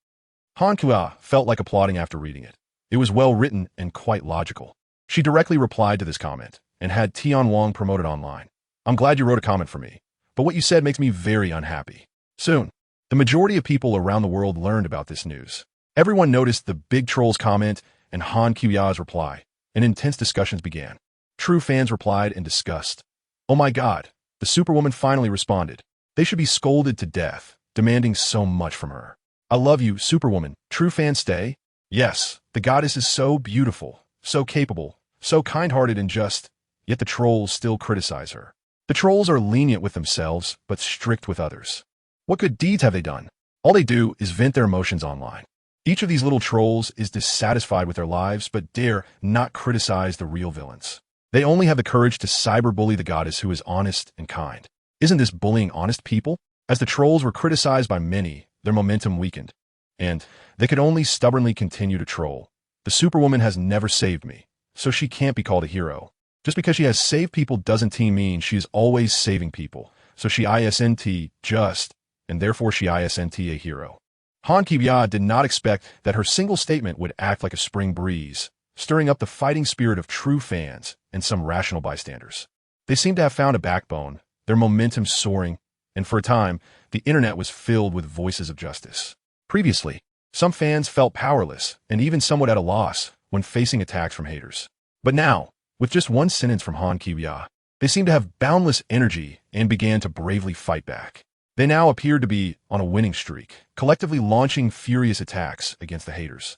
Han Qiuya felt like applauding after reading it. It was well written and quite logical. She directly replied to this comment and had Tian Wang promoted online. "I'm glad you wrote a comment for me, but what you said makes me very unhappy." Soon, the majority of people around the world learned about this news. Everyone noticed the big troll's comment and Han Qiuya's reply, and intense discussions began. True fans replied in disgust. "Oh my god, the Superwoman finally responded. They should be scolded to death, demanding so much from her. I love you, Superwoman. True fans stay. Yes, the goddess is so beautiful, so capable, so kind-hearted and just, yet the trolls still criticize her. The trolls are lenient with themselves, but strict with others. What good deeds have they done? All they do is vent their emotions online. Each of these little trolls is dissatisfied with their lives, but dare not criticize the real villains. They only have the courage to cyberbully the goddess who is honest and kind. Isn't this bullying honest people? As the trolls were criticized by many, their momentum weakened, and they could only stubbornly continue to troll. The Superwoman has never saved me, so she can't be called a hero. Just because she has saved people doesn't mean she is always saving people, so she isn't just, and therefore she isn't a hero. Han Qiuya did not expect that her single statement would act like a spring breeze, stirring up the fighting spirit of true fans and some rational bystanders. They seemed to have found a backbone, their momentum soaring, and for a time, the internet was filled with voices of justice. Previously, some fans felt powerless and even somewhat at a loss when facing attacks from haters. But now, With just one sentence from Han Kiya, they seemed to have boundless energy and began to bravely fight back. They now appeared to be on a winning streak, collectively launching furious attacks against the haters.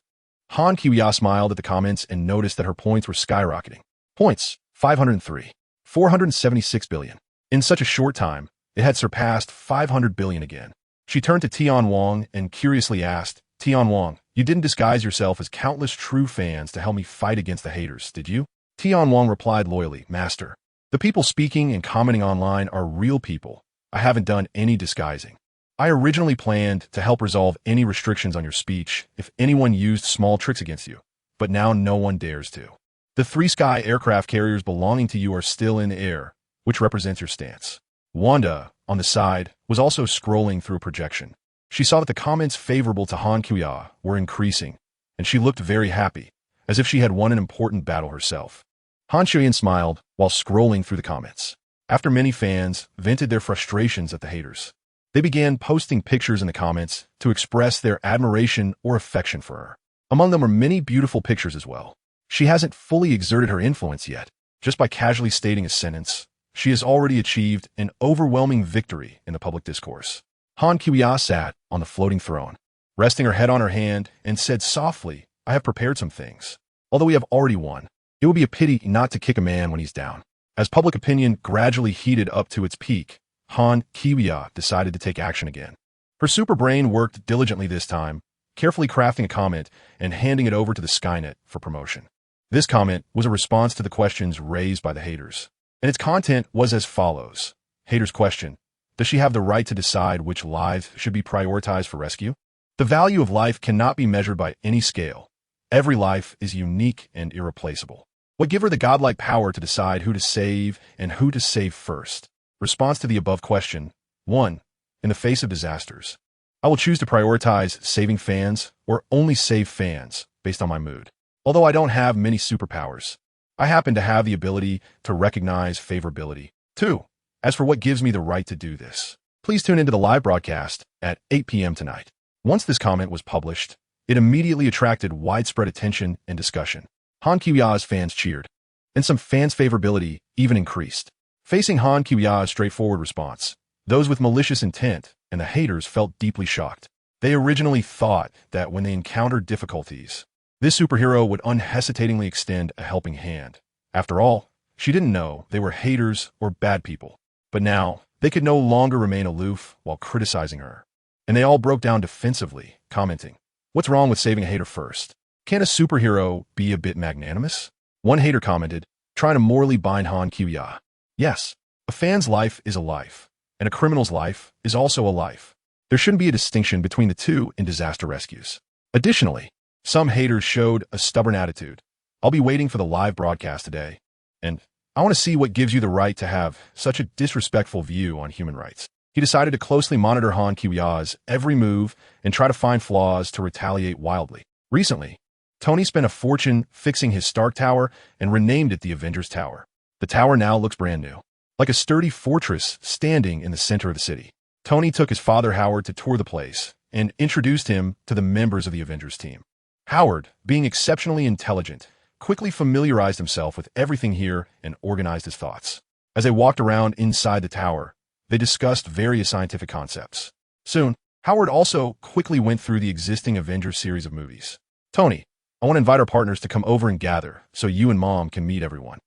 Han Kiya smiled at the comments and noticed that her points were skyrocketing. Points, 503. 476 billion. In such a short time, it had surpassed 500 billion again. She turned to Tian Wang and curiously asked, Tian Wang, you didn't disguise yourself as countless true fans to help me fight against the haters, did you? Tian Wang replied loyally, Master. The people speaking and commenting online are real people. I haven't done any disguising. I originally planned to help resolve any restrictions on your speech if anyone used small tricks against you, but now no one dares to. The 3 sky aircraft carriers belonging to you are still in the air, which represents your stance. Wanda, on the side, was also scrolling through a projection. She saw that the comments favorable to Han Kiya were increasing, and she looked very happy, as if she had won an important battle herself. Han Qian smiled while scrolling through the comments. After many fans vented their frustrations at the haters, they began posting pictures in the comments to express their admiration or affection for her. Among them were many beautiful pictures as well. She hasn't fully exerted her influence yet. Just by casually stating a sentence, she has already achieved an overwhelming victory in the public discourse. Han Kiya sat on the floating throne, resting her head on her hand, and said softly, I have prepared some things. Although we have already won, it would be a pity not to kick a man when he's down. As public opinion gradually heated up to its peak, Han Kiya decided to take action again. Her super brain worked diligently this time, carefully crafting a comment and handing it over to the Skynet for promotion. This comment was a response to the questions raised by the haters, and its content was as follows. Haters question, does she have the right to decide which lives should be prioritized for rescue? The value of life cannot be measured by any scale. Every life is unique and irreplaceable. What give her the godlike power to decide who to save and who to save first? Response to the above question. 1. In the face of disasters, I will choose to prioritize saving fans or only save fans based on my mood. Although I don't have many superpowers, I happen to have the ability to recognize favorability. 2. As for what gives me the right to do this, please tune into the live broadcast at 8 p.m. tonight. Once this comment was published, it immediately attracted widespread attention and discussion. Han Kiya's fans cheered, and some fans' favorability even increased. Facing Han Kiya's straightforward response, those with malicious intent and the haters felt deeply shocked. They originally thought that when they encountered difficulties, this superhero would unhesitatingly extend a helping hand. After all, she didn't know they were haters or bad people. But now, they could no longer remain aloof while criticizing her. And they all broke down defensively, commenting, what's wrong with saving a hater first? Can a superhero be a bit magnanimous? One hater commented, trying to morally bind Han Kiya. Yes, a fan's life is a life, and a criminal's life is also a life. There shouldn't be a distinction between the two in disaster rescues. Additionally, some haters showed a stubborn attitude. I'll be waiting for the live broadcast today, and I want to see what gives you the right to have such a disrespectful view on human rights. He decided to closely monitor Han Kiya's every move and try to find flaws to retaliate wildly. Recently, Tony spent a fortune fixing his Stark Tower and renamed it the Avengers Tower. The tower now looks brand new, like a sturdy fortress standing in the center of the city. Tony took his father Howard to tour the place and introduced him to the members of the Avengers team. Howard, being exceptionally intelligent, quickly familiarized himself with everything here and organized his thoughts. As they walked around inside the tower, they discussed various scientific concepts. Soon, Howard also quickly went through the existing Avengers series of movies. Tony, I want to invite our partners to come over and gather so you and Mom can meet everyone.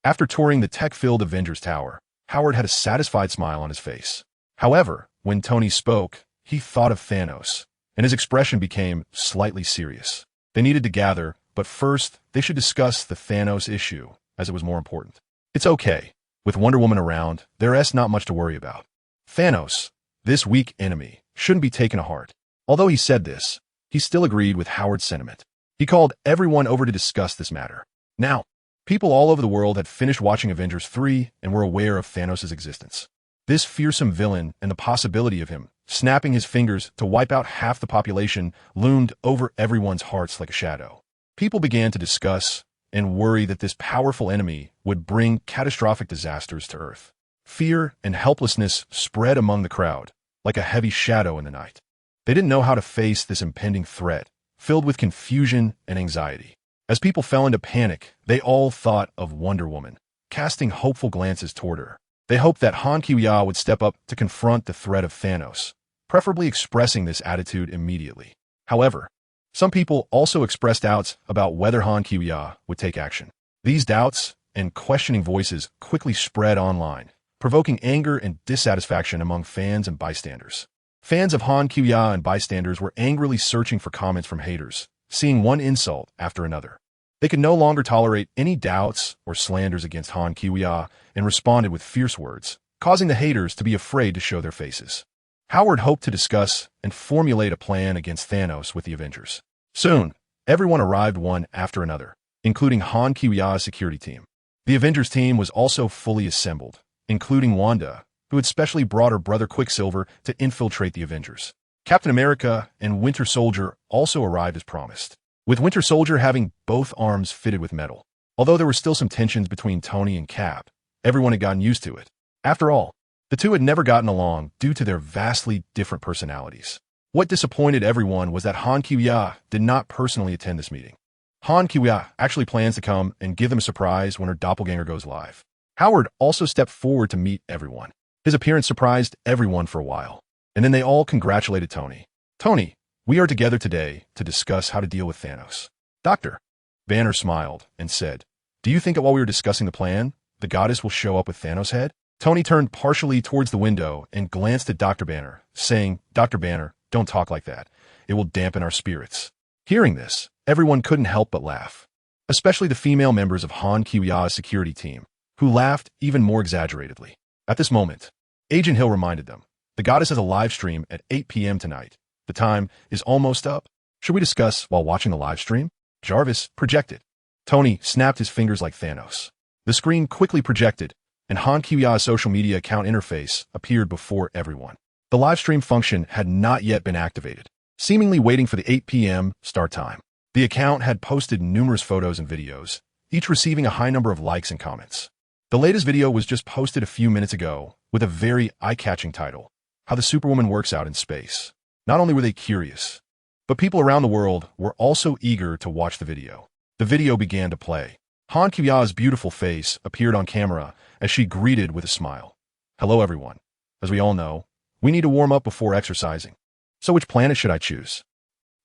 After touring the tech-filled Avengers Tower, Howard had a satisfied smile on his face. However, when Tony spoke, he thought of Thanos, and his expression became slightly serious. They needed to gather, but first, they should discuss the Thanos issue, as it was more important. It's okay. With Wonder Woman around, there's not much to worry about. Thanos, this weak enemy, shouldn't be taken to heart. Although he said this, he still agreed with Howard's sentiment. He called everyone over to discuss this matter. Now, people all over the world had finished watching Avengers 3 and were aware of Thanos' existence. This fearsome villain and the possibility of him snapping his fingers to wipe out half the population loomed over everyone's hearts like a shadow. People began to discuss and worry that this powerful enemy would bring catastrophic disasters to Earth. Fear and helplessness spread among the crowd, like a heavy shadow in the night. They didn't know how to face this impending threat, filled with confusion and anxiety. As people fell into panic, they all thought of Wonder Woman, casting hopeful glances toward her. They hoped that Han Kyu-ya would step up to confront the threat of Thanos, preferably expressing this attitude immediately. However, some people also expressed doubts about whether Han Kyu-ya would take action. These doubts and questioning voices quickly spread online, provoking anger and dissatisfaction among fans and bystanders. Fans of Han Kyu-ya and bystanders were angrily searching for comments from haters, seeing one insult after another. They could no longer tolerate any doubts or slanders against Han Kyu-ya and responded with fierce words, causing the haters to be afraid to show their faces. Howard hoped to discuss and formulate a plan against Thanos with the Avengers. Soon, everyone arrived one after another, including Han Kyu-ya's security team. The Avengers team was also fully assembled, including Wanda, who had specially brought her brother Quicksilver to infiltrate the Avengers. Captain America and Winter Soldier also arrived as promised, with Winter Soldier having both arms fitted with metal. Although there were still some tensions between Tony and Cap, everyone had gotten used to it. After all, the two had never gotten along due to their vastly different personalities. What disappointed everyone was that Han Kyu-ya did not personally attend this meeting. Han Kyu-ya actually plans to come and give them a surprise when her doppelganger goes live. Howard also stepped forward to meet everyone. His appearance surprised everyone for a while, and then they all congratulated Tony. "Tony, we are together today to discuss how to deal with Thanos." Dr. Banner smiled and said, "Do you think that while we were discussing the plan, the goddess will show up with Thanos' head?" Tony turned partially towards the window and glanced at Dr. Banner, saying, "Dr. Banner, don't talk like that. It will dampen our spirits." Hearing this, everyone couldn't help but laugh, especially the female members of Han Kyu-ya's security team, who laughed even more exaggeratedly. At this moment, Agent Hill reminded them, "The goddess has a live stream at 8 p.m. tonight. The time is almost up. Should we discuss while watching the live stream?" Jarvis projected. Tony snapped his fingers like Thanos. The screen quickly projected, and Han Kyu-ya's social media account interface appeared before everyone. The live stream function had not yet been activated, seemingly waiting for the 8 p.m. start time. The account had posted numerous photos and videos, each receiving a high number of likes and comments. The latest video was just posted a few minutes ago with a very eye-catching title, "How the Superwoman Works Out in Space." Not only were they curious, but people around the world were also eager to watch the video. The video began to play. Han Kyu-ya's beautiful face appeared on camera as she greeted with a smile. "Hello everyone. As we all know, we need to warm up before exercising. So which planet should I choose?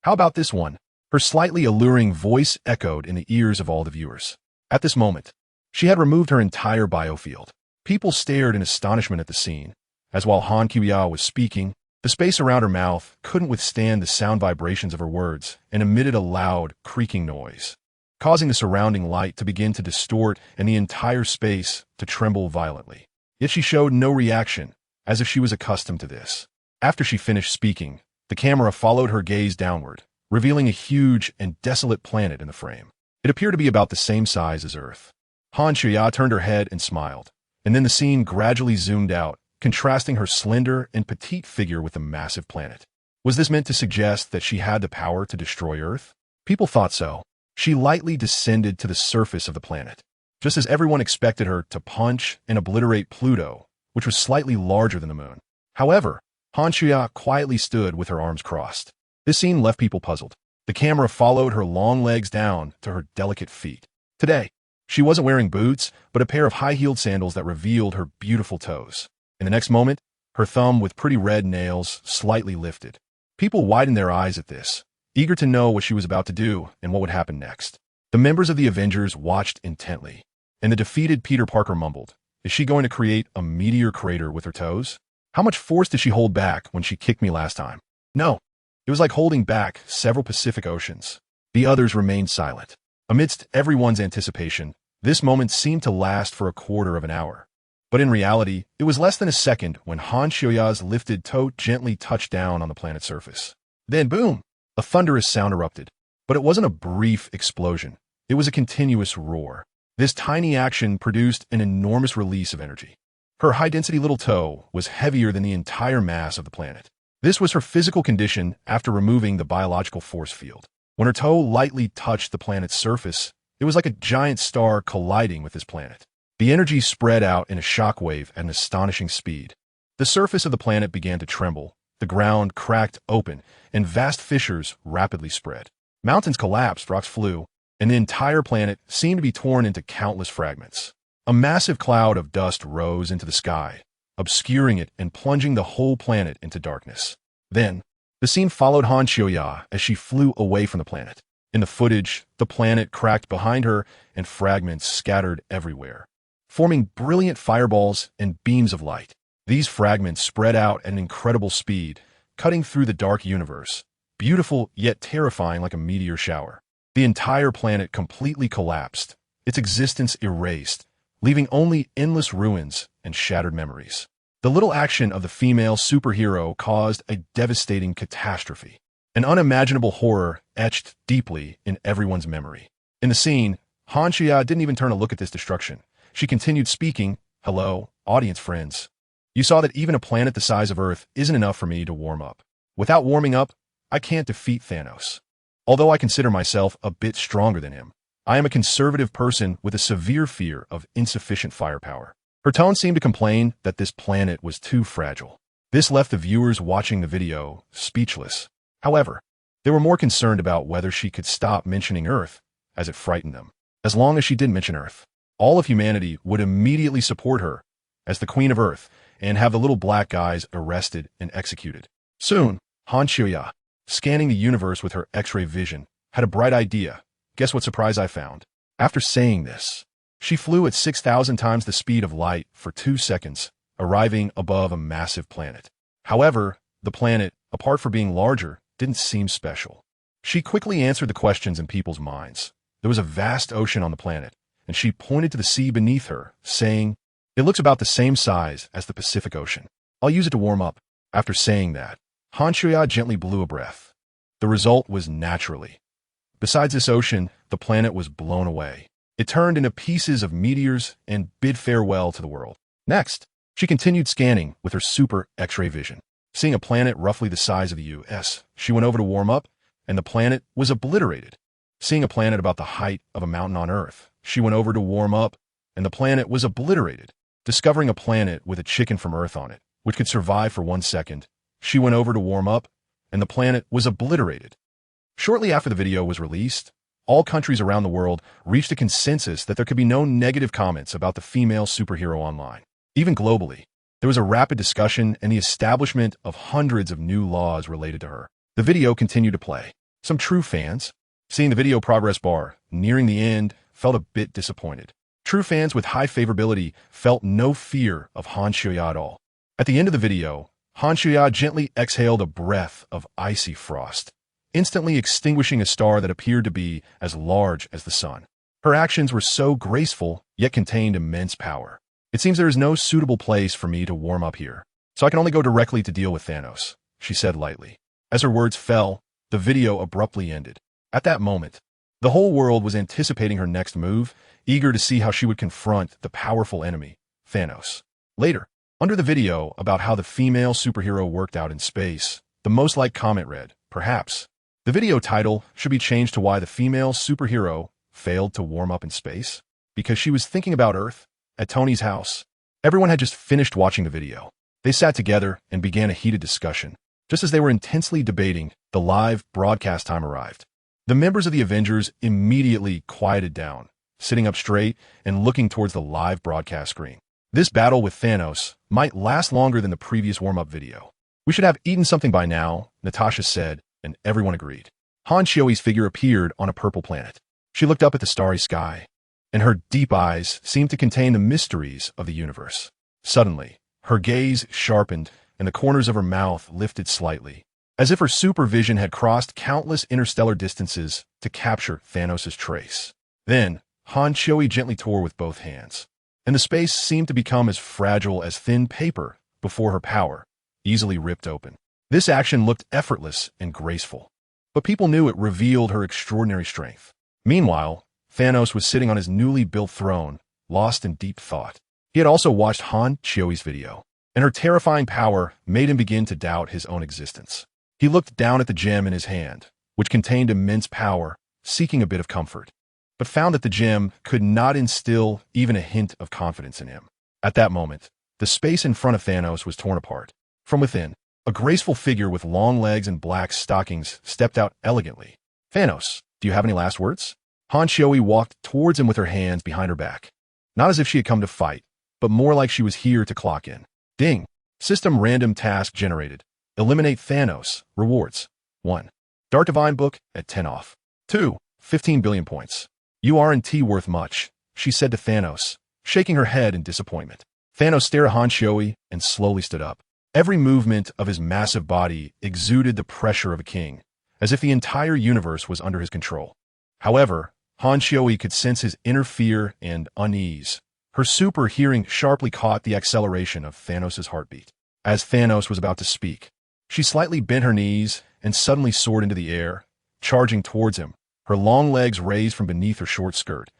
How about this one?" Her slightly alluring voice echoed in the ears of all the viewers. At this moment, she had removed her entire biofield. People stared in astonishment at the scene, as while Han Kyu-ya was speaking, the space around her mouth couldn't withstand the sound vibrations of her words and emitted a loud, creaking noise, causing the surrounding light to begin to distort and the entire space to tremble violently. Yet she showed no reaction, as if she was accustomed to this. After she finished speaking, the camera followed her gaze downward, revealing a huge and desolate planet in the frame. It appeared to be about the same size as Earth. Han Kyu-ya turned her head and smiled, and then the scene gradually zoomed out, contrasting her slender and petite figure with the massive planet. Was this meant to suggest that she had the power to destroy Earth? People thought so. She lightly descended to the surface of the planet, just as everyone expected her to punch and obliterate Pluto, which was slightly larger than the moon. However, Han Kyu-ya quietly stood with her arms crossed. This scene left people puzzled. The camera followed her long legs down to her delicate feet. Today, she wasn't wearing boots, but a pair of high-heeled sandals that revealed her beautiful toes. In the next moment, her thumb with pretty red nails slightly lifted. People widened their eyes at this, eager to know what she was about to do and what would happen next. The members of the Avengers watched intently, and the defeated Peter Parker mumbled, "Is she going to create a meteor crater with her toes? How much force did she hold back when she kicked me last time?" No, it was like holding back several Pacific Oceans. The others remained silent. Amidst everyone's anticipation, this moment seemed to last for a quarter of an hour. But in reality, it was less than a second when Han Kyu-ya's lifted toe gently touched down on the planet's surface. Then boom! A thunderous sound erupted. But it wasn't a brief explosion. It was a continuous roar. This tiny action produced an enormous release of energy. Her high-density little toe was heavier than the entire mass of the planet. This was her physical condition after removing the biological force field. When her toe lightly touched the planet's surface, it was like a giant star colliding with this planet. The energy spread out in a shockwave at an astonishing speed. The surface of the planet began to tremble, the ground cracked open, and vast fissures rapidly spread. Mountains collapsed, rocks flew, and the entire planet seemed to be torn into countless fragments. A massive cloud of dust rose into the sky, obscuring it and plunging the whole planet into darkness. Then, the scene followed Han Xiaoya as she flew away from the planet. In the footage, the planet cracked behind her and fragments scattered everywhere, forming brilliant fireballs and beams of light. These fragments spread out at an incredible speed, cutting through the dark universe, beautiful yet terrifying like a meteor shower. The entire planet completely collapsed, its existence erased, leaving only endless ruins and shattered memories. The little action of the female superhero caused a devastating catastrophe. An unimaginable horror etched deeply in everyone's memory. In the scene, Han Xia didn't even turn to look at this destruction. She continued speaking, "Hello, audience friends. You saw that even a planet the size of Earth isn't enough for me to warm up. Without warming up, I can't defeat Thanos. Although I consider myself a bit stronger than him, I am a conservative person with a severe fear of insufficient firepower." Her tone seemed to complain that this planet was too fragile. This left the viewers watching the video speechless. However, they were more concerned about whether she could stop mentioning Earth, as it frightened them. As long as she didn't mention Earth, all of humanity would immediately support her as the Queen of Earth and have the little black guys arrested and executed. Soon, Han Xiaoya, scanning the universe with her X-ray vision, had a bright idea. Guess what surprise I found? After saying this, she flew at 6,000 times the speed of light for 2 seconds, arriving above a massive planet. However, the planet, apart from being larger, didn't seem special. She quickly answered the questions in people's minds. There was a vast ocean on the planet, and she pointed to the sea beneath her, saying, "It looks about the same size as the Pacific Ocean. I'll use it to warm up." After saying that, Han Xiaoya gently blew a breath. The result was naturally. Besides this ocean, the planet was blown away. It turned into pieces of meteors and bid farewell to the world. Next, she continued scanning with her super X-ray vision. Seeing a planet roughly the size of the US, she went over to warm up, and the planet was obliterated. Seeing a planet about the height of a mountain on Earth, she went over to warm up, and the planet was obliterated. Discovering a planet with a chicken from Earth on it, which could survive for 1 second, she went over to warm up, and the planet was obliterated. Shortly after the video was released, all countries around the world reached a consensus that there could be no negative comments about the female superhero online. Even globally, there was a rapid discussion and the establishment of hundreds of new laws related to her. The video continued to play. Some true fans, seeing the video progress bar nearing the end, felt a bit disappointed. True fans with high favorability felt no fear of Han Xiaoya at all. At the end of the video, Han Xiaoya gently exhaled a breath of icy frost, instantly extinguishing a star that appeared to be as large as the sun. Her actions were so graceful, yet contained immense power. "It seems there is no suitable place for me to warm up here, so I can only go directly to deal with Thanos," she said lightly. As her words fell, the video abruptly ended. At that moment, the whole world was anticipating her next move, eager to see how she would confront the powerful enemy, Thanos. Later, under the video about how the female superhero worked out in space, the most liked comment read, "Perhaps the video title should be changed to why the female superhero failed to warm up in space, because she was thinking about Earth at Tony's house." Everyone had just finished watching the video. They sat together and began a heated discussion. Just as they were intensely debating, the live broadcast time arrived. The members of the Avengers immediately quieted down, sitting up straight and looking towards the live broadcast screen. This battle with Thanos might last longer than the previous warm-up video. "We should have eaten something by now," Natasha said, and everyone agreed. Han Xiaoya's figure appeared on a purple planet. She looked up at the starry sky, and her deep eyes seemed to contain the mysteries of the universe. Suddenly, her gaze sharpened, and the corners of her mouth lifted slightly, as if her supervision had crossed countless interstellar distances to capture Thanos' trace. Then, Han Xiaoya gently tore with both hands, and the space seemed to become as fragile as thin paper before her power, easily ripped open. This action looked effortless and graceful, but people knew it revealed her extraordinary strength. Meanwhile, Thanos was sitting on his newly built throne, lost in deep thought. He had also watched Han Xiaoya's video, and her terrifying power made him begin to doubt his own existence. He looked down at the gem in his hand, which contained immense power, seeking a bit of comfort, but found that the gem could not instill even a hint of confidence in him. At that moment, the space in front of Thanos was torn apart. From within, a graceful figure with long legs and black stockings stepped out elegantly. "Thanos, do you have any last words?" Han Xiaoyi walked towards him with her hands behind her back. Not as if she had come to fight, but more like she was here to clock in. Ding. System random task generated. Eliminate Thanos. Rewards. 1. Dark Divine Book at 10 off. 2. 15 billion points. You aren't worth much, she said to Thanos, shaking her head in disappointment. Thanos stared at Han Xiaoyi and slowly stood up. Every movement of his massive body exuded the pressure of a king, as if the entire universe was under his control. However, Han Xiaoyi could sense his inner fear and unease. Her super hearing sharply caught the acceleration of Thanos' heartbeat. As Thanos was about to speak, she slightly bent her knees and suddenly soared into the air, charging towards him, her long legs raised from beneath her short skirt,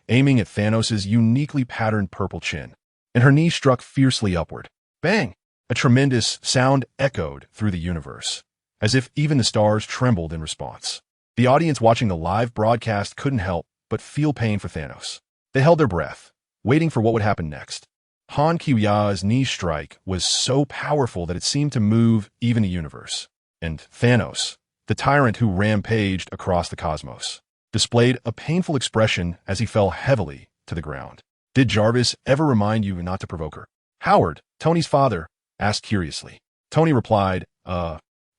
aiming at Thanos' uniquely patterned purple chin. And her knee struck fiercely upward. Bang! A tremendous sound echoed through the universe, as if even the stars trembled in response. The audience watching the live broadcast couldn't help but feel pain for Thanos. They held their breath, waiting for what would happen next. Han Qiuya's knee strike was so powerful that it seemed to move even the universe. And Thanos, the tyrant who rampaged across the cosmos, displayed a painful expression as he fell heavily to the ground. Did Jarvis ever remind you not to provoke her? Howard, Tony's father, asked curiously. Tony replied,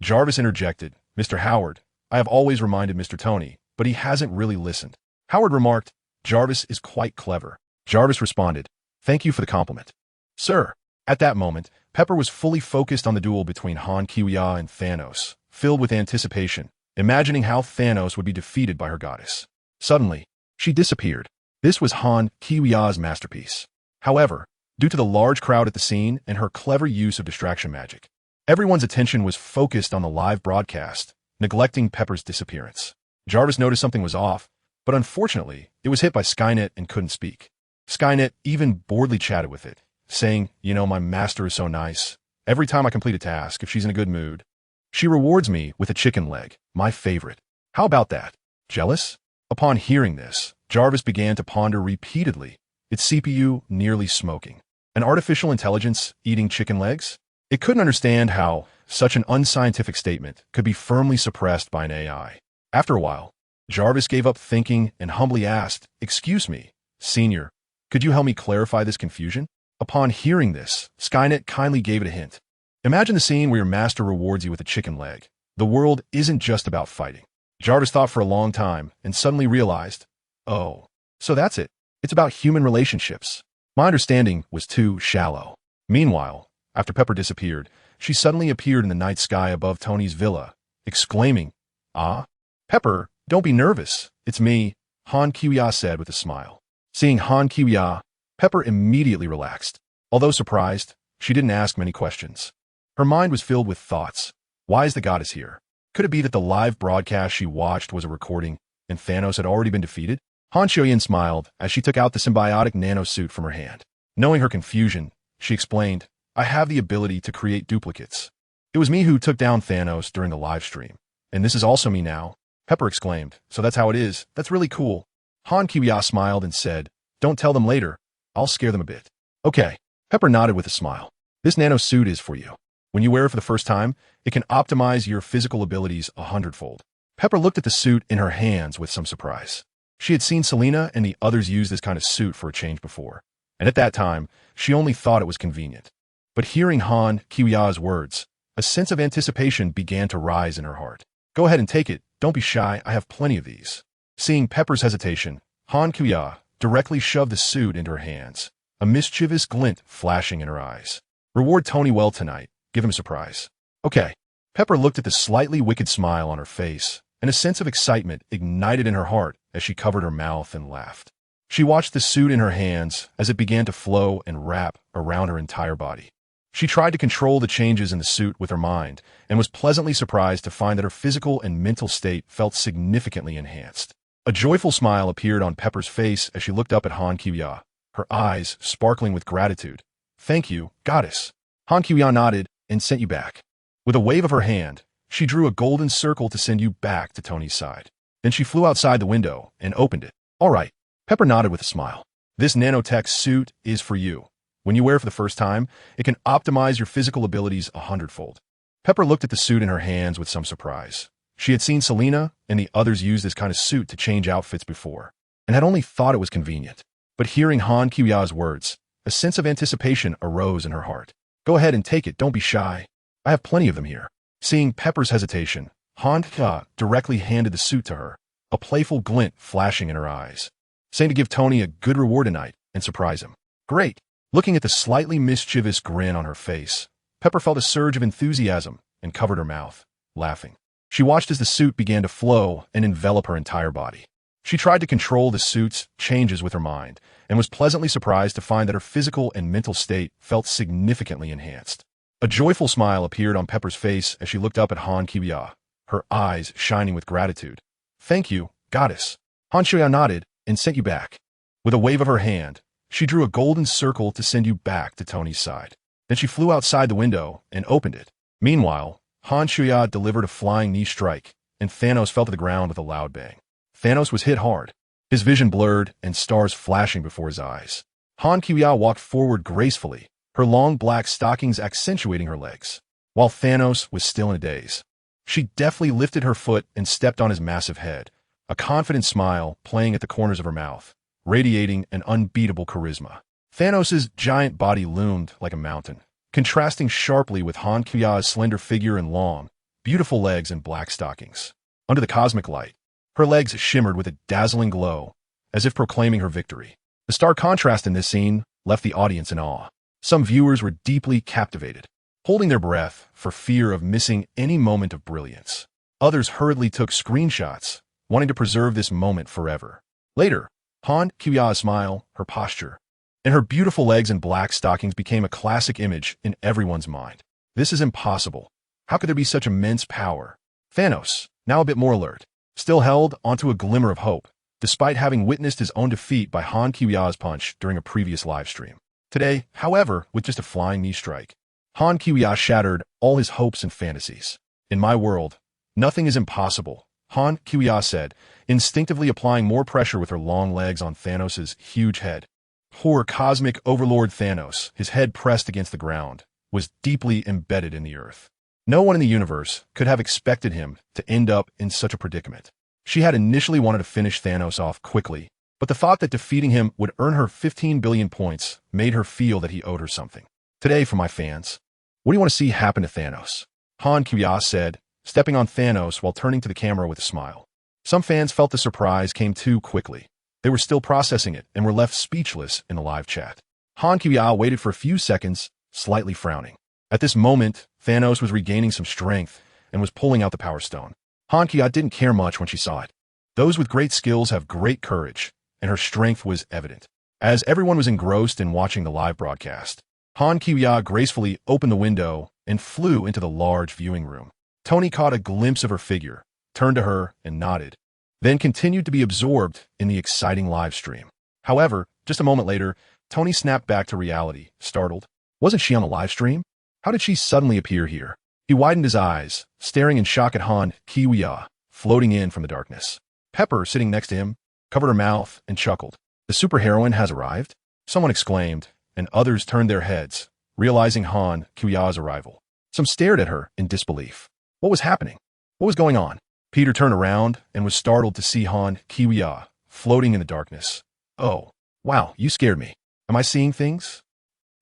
Jarvis interjected, Mr. Howard, I have always reminded Mr. Tony, but he hasn't really listened. Howard remarked, Jarvis is quite clever. Jarvis responded, thank you for the compliment. Sir. At that moment, Pepper was fully focused on the duel between Han Qiuya and Thanos, filled with anticipation, imagining how Thanos would be defeated by her goddess. Suddenly, she disappeared. This was Han Qiuya's masterpiece. However, due to the large crowd at the scene and her clever use of distraction magic, everyone's attention was focused on the live broadcast, neglecting Pepper's disappearance. Jarvis noticed something was off, but unfortunately, it was hit by Skynet and couldn't speak. Skynet even boredly chatted with it, saying, my master is so nice. Every time I complete a task, if she's in a good mood, she rewards me with a chicken leg, my favorite. How about that? Jealous? Upon hearing this, Jarvis began to ponder repeatedly, its CPU nearly smoking. An artificial intelligence eating chicken legs? It couldn't understand how such an unscientific statement could be firmly suppressed by an AI. After a while, Jarvis gave up thinking and humbly asked, excuse me, Senior, could you help me clarify this confusion? Upon hearing this, Skynet kindly gave it a hint. Imagine the scene where your master rewards you with a chicken leg. The world isn't just about fighting. Jarvis thought for a long time and suddenly realized, oh, so that's it. It's about human relationships. My understanding was too shallow. Meanwhile, after Pepper disappeared, she suddenly appeared in the night sky above Tony's villa, exclaiming, Ah, Pepper, don't be nervous. It's me, Han Qiuya said with a smile. Seeing Han Qiuya, Pepper immediately relaxed. Although surprised, she didn't ask many questions. Her mind was filled with thoughts. Why is the goddess here? Could it be that the live broadcast she watched was a recording, and Thanos had already been defeated? Han Xiaoyin smiled as she took out the symbiotic nanosuit from her hand. Knowing her confusion, she explained, I have the ability to create duplicates. It was me who took down Thanos during the live stream. And this is also me now, Pepper exclaimed. So that's how it is. That's really cool. Han Qiuya smiled and said, don't tell them later. I'll scare them a bit. Okay. Pepper nodded with a smile. This nanosuit is for you. When you wear it for the first time, it can optimize your physical abilities 100-fold. Pepper looked at the suit in her hands with some surprise. She had seen Selena and the others use this kind of suit for a change before, and at that time, she only thought it was convenient. But hearing Han Qiuya's words, a sense of anticipation began to rise in her heart. Go ahead and take it. Don't be shy. I have plenty of these. Seeing Pepper's hesitation, Han Qiuya directly shoved the suit into her hands, a mischievous glint flashing in her eyes. Reward Tony well tonight. Give him a surprise. Okay. Pepper looked at the slightly wicked smile on her face, and a sense of excitement ignited in her heart as she covered her mouth and laughed. She watched the suit in her hands as it began to flow and wrap around her entire body. She tried to control the changes in the suit with her mind and was pleasantly surprised to find that her physical and mental state felt significantly enhanced. A joyful smile appeared on Pepper's face as she looked up at Han Qiuya, her eyes sparkling with gratitude. Thank you, goddess. Han Qiuya nodded and sent you back. With a wave of her hand, she drew a golden circle to send you back to Tony's side. Then she flew outside the window and opened it. All right. Pepper nodded with a smile. This nanotech suit is for you. When you wear it for the first time, it can optimize your physical abilities 100-fold. Pepper looked at the suit in her hands with some surprise. She had seen Selena and the others use this kind of suit to change outfits before, and had only thought it was convenient. But hearing Han Qiuya's words, a sense of anticipation arose in her heart. Go ahead and take it, don't be shy. I have plenty of them here. Seeing Pepper's hesitation, Han Qiuya directly handed the suit to her, a playful glint flashing in her eyes, saying to give Tony a good reward tonight and surprise him. Great. Looking at the slightly mischievous grin on her face, Pepper felt a surge of enthusiasm and covered her mouth, laughing. She watched as the suit began to flow and envelop her entire body. She tried to control the suit's changes with her mind, and was pleasantly surprised to find that her physical and mental state felt significantly enhanced. A joyful smile appeared on Pepper's face as she looked up at Han Qiuya, her eyes shining with gratitude. Thank you, goddess. Han Qiuya nodded and sent you back. With a wave of her hand, she drew a golden circle to send you back to Tony's side. Then she flew outside the window and opened it. Meanwhile, Han Qiuya delivered a flying knee strike, and Thanos fell to the ground with a loud bang. Thanos was hit hard, his vision blurred and stars flashing before his eyes. Han Qiuya walked forward gracefully, her long black stockings accentuating her legs, while Thanos was still in a daze. She deftly lifted her foot and stepped on his massive head, a confident smile playing at the corners of her mouth, radiating an unbeatable charisma. Thanos' giant body loomed like a mountain, contrasting sharply with Han Qiuya's slender figure and long, beautiful legs and black stockings. Under the cosmic light, her legs shimmered with a dazzling glow, as if proclaiming her victory. The stark contrast in this scene left the audience in awe. Some viewers were deeply captivated, holding their breath for fear of missing any moment of brilliance. Others hurriedly took screenshots, wanting to preserve this moment forever. Later, Han Qiuya's smile, her posture, and her beautiful legs and black stockings became a classic image in everyone's mind. This is impossible. How could there be such immense power? Thanos, now a bit more alert, still held onto a glimmer of hope, despite having witnessed his own defeat by Han Qiuya's punch during a previous livestream. Today, however, with just a flying knee strike, Han Qiuya shattered all his hopes and fantasies. In my world, nothing is impossible, Han Qiuya said, instinctively applying more pressure with her long legs on Thanos' huge head. Poor cosmic overlord Thanos, his head pressed against the ground, was deeply embedded in the earth. No one in the universe could have expected him to end up in such a predicament. She had initially wanted to finish Thanos off quickly, but the thought that defeating him would earn her 15 billion points made her feel that he owed her something. Today, for my fans, what do you want to see happen to Thanos? Han Qiuya said, stepping on Thanos while turning to the camera with a smile. Some fans felt the surprise came too quickly. They were still processing it and were left speechless in the live chat. Han Qiuya waited for a few seconds, slightly frowning. At this moment, Thanos was regaining some strength and was pulling out the Power Stone. Han Qiuya didn't care much when she saw it. Those with great skills have great courage, and her strength was evident. As everyone was engrossed in watching the live broadcast, Han Qiuya gracefully opened the window and flew into the large viewing room. Tony caught a glimpse of her figure, turned to her, and nodded, then continued to be absorbed in the exciting live stream. However, just a moment later, Tony snapped back to reality, startled. Wasn't she on the live stream? How did she suddenly appear here? He widened his eyes, staring in shock at Han Qiuya, floating in from the darkness. Pepper, sitting next to him, covered her mouth and chuckled. The superheroine has arrived? Someone exclaimed, and others turned their heads, realizing Han Qiuya's arrival. Some stared at her in disbelief. What was happening? What was going on? Peter turned around and was startled to see Han Qiuya floating in the darkness. Oh, wow, you scared me. Am I seeing things?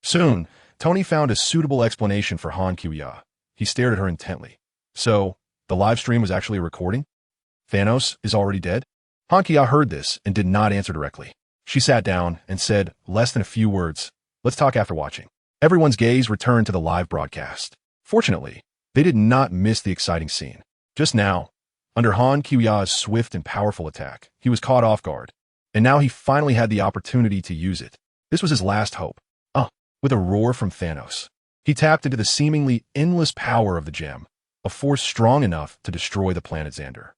Soon, Tony found a suitable explanation for Han Qiuya. He stared at her intently. So, the live stream was actually a recording? Thanos is already dead? Han Qiuya heard this and did not answer directly. She sat down and said less than a few words, "Let's talk after watching." Everyone's gaze returned to the live broadcast. Fortunately, they did not miss the exciting scene. Just now, under Han Qiuya's swift and powerful attack, he was caught off guard, and now he finally had the opportunity to use it. This was his last hope. With a roar from Thanos, he tapped into the seemingly endless power of the gem, a force strong enough to destroy the planet Xander.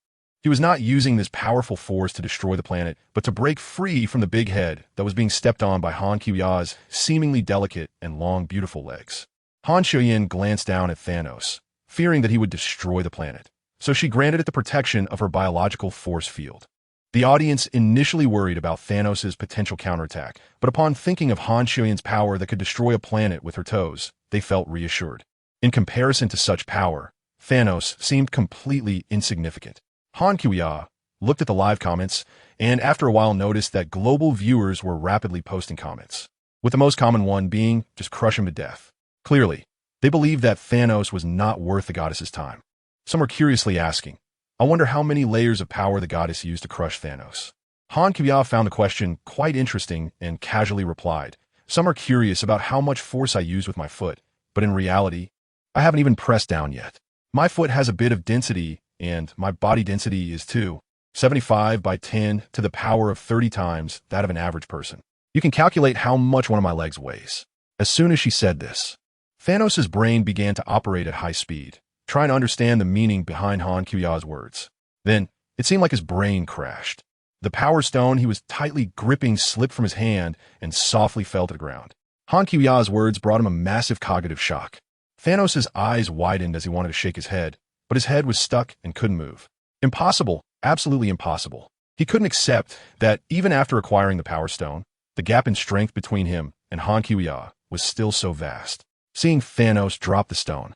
He was not using this powerful force to destroy the planet, but to break free from the big head that was being stepped on by Han Qiuya's seemingly delicate and long, beautiful legs. Han Qiuya glanced down at Thanos, fearing that he would destroy the planet, so she granted it the protection of her biological force field. The audience initially worried about Thanos' potential counterattack, but upon thinking of Han Qiuya's power that could destroy a planet with her toes, they felt reassured. In comparison to such power, Thanos seemed completely insignificant. Han Kuya looked at the live comments and after a while noticed that global viewers were rapidly posting comments, with the most common one being just crush him to death. Clearly, they believed that Thanos was not worth the goddess's time. Some were curiously asking, I wonder how many layers of power the goddess used to crush Thanos. Han Kuya found the question quite interesting and casually replied, some are curious about how much force I use with my foot, but in reality, I haven't even pressed down yet. My foot has a bit of density, and my body density is too. 75 by 10 to the power of 30 times that of an average person. You can calculate how much one of my legs weighs. As soon as she said this, Thanos' brain began to operate at high speed, trying to understand the meaning behind Han Kuya's words. Then, it seemed like his brain crashed. The power stone he was tightly gripping slipped from his hand and softly fell to the ground. Han Kuya's words brought him a massive cognitive shock. Thanos' eyes widened as he wanted to shake his head, but his head was stuck and couldn't move. Impossible, absolutely impossible. He couldn't accept that even after acquiring the power stone, the gap in strength between him and Han Kuya was still so vast. Seeing Thanos drop the stone,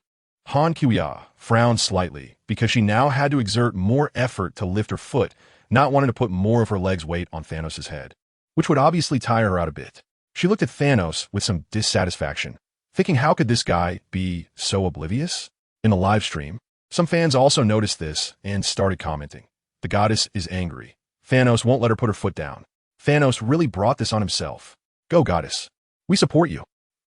Han Kuya frowned slightly because she now had to exert more effort to lift her foot, not wanting to put more of her leg's weight on Thanos' head, which would obviously tire her out a bit. She looked at Thanos with some dissatisfaction, thinking how could this guy be so oblivious? In the live stream, some fans also noticed this and started commenting. The goddess is angry. Thanos won't let her put her foot down. Thanos really brought this on himself. Go, goddess. We support you.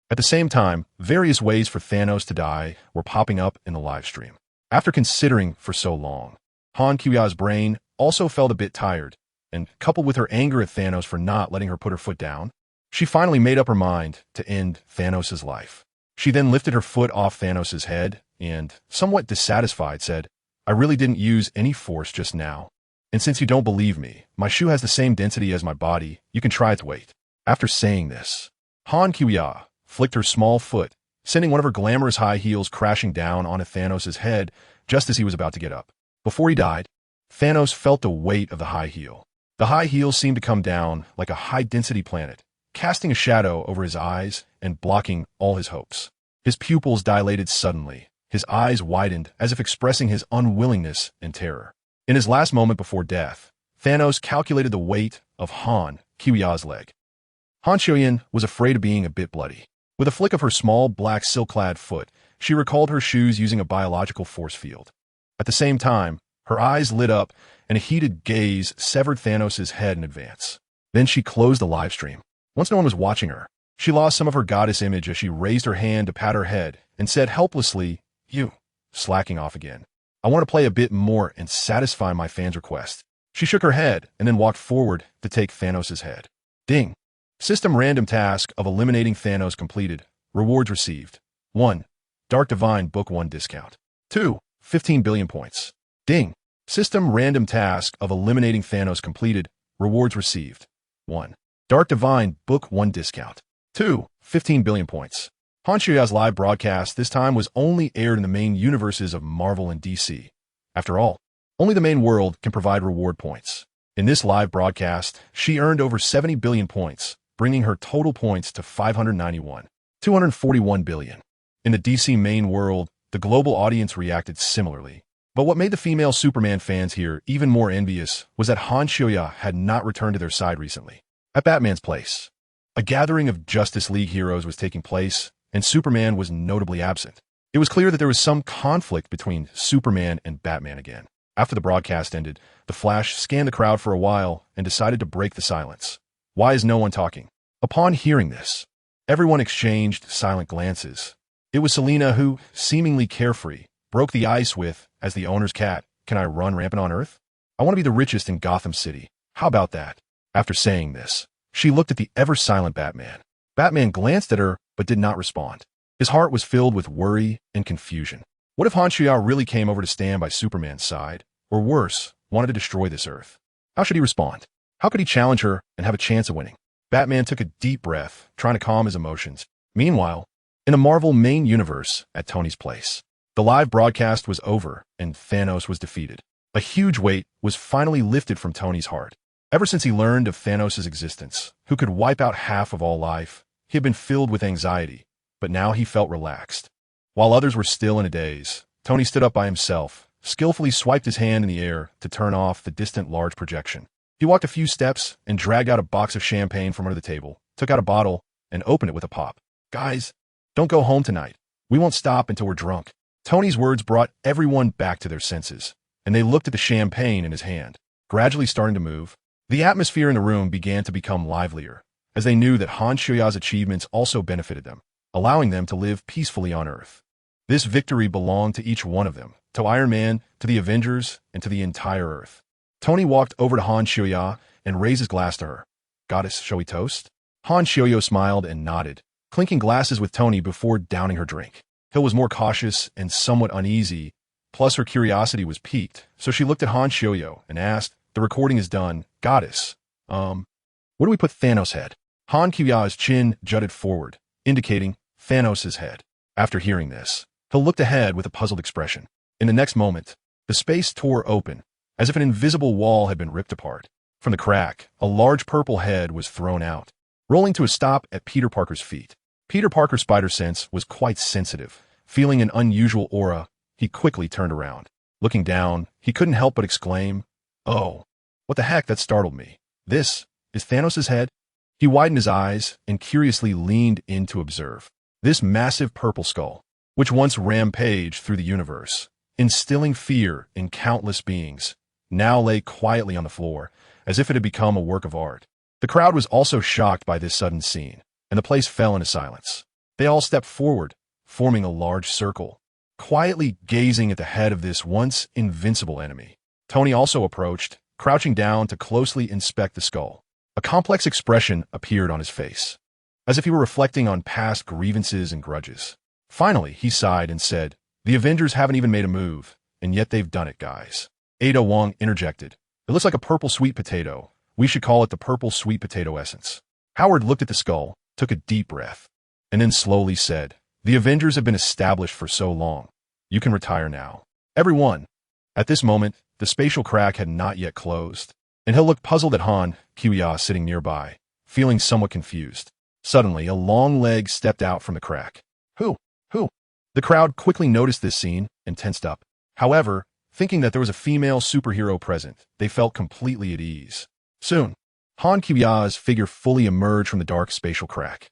At the same time, various ways for Thanos to die were popping up in the live stream. After considering for so long, Han Kuya's brain also felt a bit tired, and coupled with her anger at Thanos for not letting her put her foot down, she finally made up her mind to end Thanos' life. She then lifted her foot off Thanos' head and, somewhat dissatisfied, said, I really didn't use any force just now. And since you don't believe me, my shoe has the same density as my body, you can try its weight. After saying this, Han Kuya flicked her small foot, sending one of her glamorous high heels crashing down onto Thanos' head just as he was about to get up. Before he died, Thanos felt the weight of the high heel. The high heel seemed to come down like a high-density planet, casting a shadow over his eyes and blocking all his hopes. His pupils dilated suddenly. His eyes widened as if expressing his unwillingness and terror. In his last moment before death, Thanos calculated the weight of Han Kuya's leg. Han Shoyin was afraid of being a bit bloody. With a flick of her small black silk-clad foot, she recalled her shoes using a biological force field. At the same time, her eyes lit up and a heated gaze severed Thanos' head in advance. Then she closed the live stream. Once no one was watching her, she lost some of her goddess image as she raised her hand to pat her head and said helplessly, You, slacking off again. I want to play a bit more and satisfy my fans' request. She shook her head and then walked forward to take Thanos' head. Ding. System random task of eliminating Thanos completed. Rewards received. 1. Dark Divine Book 1 discount. 2. 15 billion points. Ding. System random task of eliminating Thanos completed. Rewards received. 1. Dark Divine Book 1 discount. 2. 15 billion points. Han Shuya's live broadcast this time was only aired in the main universes of Marvel and DC. After all, only the main world can provide reward points. In this live broadcast, she earned over 70 billion points, bringing her total points to 591. 241 billion. In the DC main world, the global audience reacted similarly. But what made the female Superman fans here even more envious was that Han Shuya had not returned to their side recently. At Batman's place, a gathering of Justice League heroes was taking place, and Superman was notably absent. It was clear that there was some conflict between Superman and Batman again. After the broadcast ended, the Flash scanned the crowd for a while and decided to break the silence. Why is no one talking? Upon hearing this, everyone exchanged silent glances. It was Selena who, seemingly carefree, broke the ice with, as the owner's cat, Can I run rampant on Earth? I want to be the richest in Gotham City. How about that? After saying this, she looked at the ever-silent Batman. Batman glanced at her, but did not respond. His heart was filled with worry and confusion. What if Han Shuya really came over to stand by Superman's side, or worse, wanted to destroy this Earth? How should he respond? How could he challenge her and have a chance of winning? Batman took a deep breath, trying to calm his emotions. Meanwhile, in the Marvel main universe at Tony's place, the live broadcast was over and Thanos was defeated. A huge weight was finally lifted from Tony's heart. Ever since he learned of Thanos' existence, who could wipe out half of all life, he had been filled with anxiety, but now he felt relaxed. While others were still in a daze, Tony stood up by himself, skillfully swiped his hand in the air to turn off the distant large projection. He walked a few steps and dragged out a box of champagne from under the table, took out a bottle, and opened it with a pop. Guys, don't go home tonight. We won't stop until we're drunk. Tony's words brought everyone back to their senses, and they looked at the champagne in his hand, gradually starting to move. The atmosphere in the room began to become livelier, as they knew that Han Xiuya's achievements also benefited them, allowing them to live peacefully on Earth. This victory belonged to each one of them, to Iron Man, to the Avengers, and to the entire Earth. Tony walked over to Han Xiuya and raised his glass to her. Goddess, shall we toast? Han Xiuya smiled and nodded, clinking glasses with Tony before downing her drink. Hill was more cautious and somewhat uneasy, plus her curiosity was piqued, so she looked at Han Xiuya and asked, the recording is done, Goddess. Where do we put Thanos' head? Han Xiuya's chin jutted forward, indicating Thanos' head. After hearing this, Hill looked ahead with a puzzled expression. In the next moment, the space tore open, as if an invisible wall had been ripped apart. From the crack, a large purple head was thrown out, rolling to a stop at Peter Parker's feet. Peter Parker's spider sense was quite sensitive. Feeling an unusual aura, he quickly turned around. Looking down, he couldn't help but exclaim, "Oh, what the heck, that startled me. This is Thanos' head?" He widened his eyes and curiously leaned in to observe. This massive purple skull, which once rampaged through the universe, instilling fear in countless beings, now lay quietly on the floor, as if it had become a work of art. The crowd was also shocked by this sudden scene, and the place fell into silence. They all stepped forward, forming a large circle, quietly gazing at the head of this once invincible enemy. Tony also approached, crouching down to closely inspect the skull. A complex expression appeared on his face, as if he were reflecting on past grievances and grudges. Finally, he sighed and said, "The Avengers haven't even made a move, and yet they've done it, guys." Ada Wong interjected, "It looks like a purple sweet potato. We should call it the purple sweet potato essence." Howard looked at the skull, took a deep breath, and then slowly said, "The Avengers have been established for so long. You can retire now. Everyone." At this moment, the spatial crack had not yet closed, and Hill looked puzzled at Han Qiuya sitting nearby, feeling somewhat confused. Suddenly, a long leg stepped out from the crack. Who? The crowd quickly noticed this scene and tensed up. However, thinking that there was a female superhero present, they felt completely at ease. Soon, Han Qiuya's figure fully emerged from the dark spatial crack.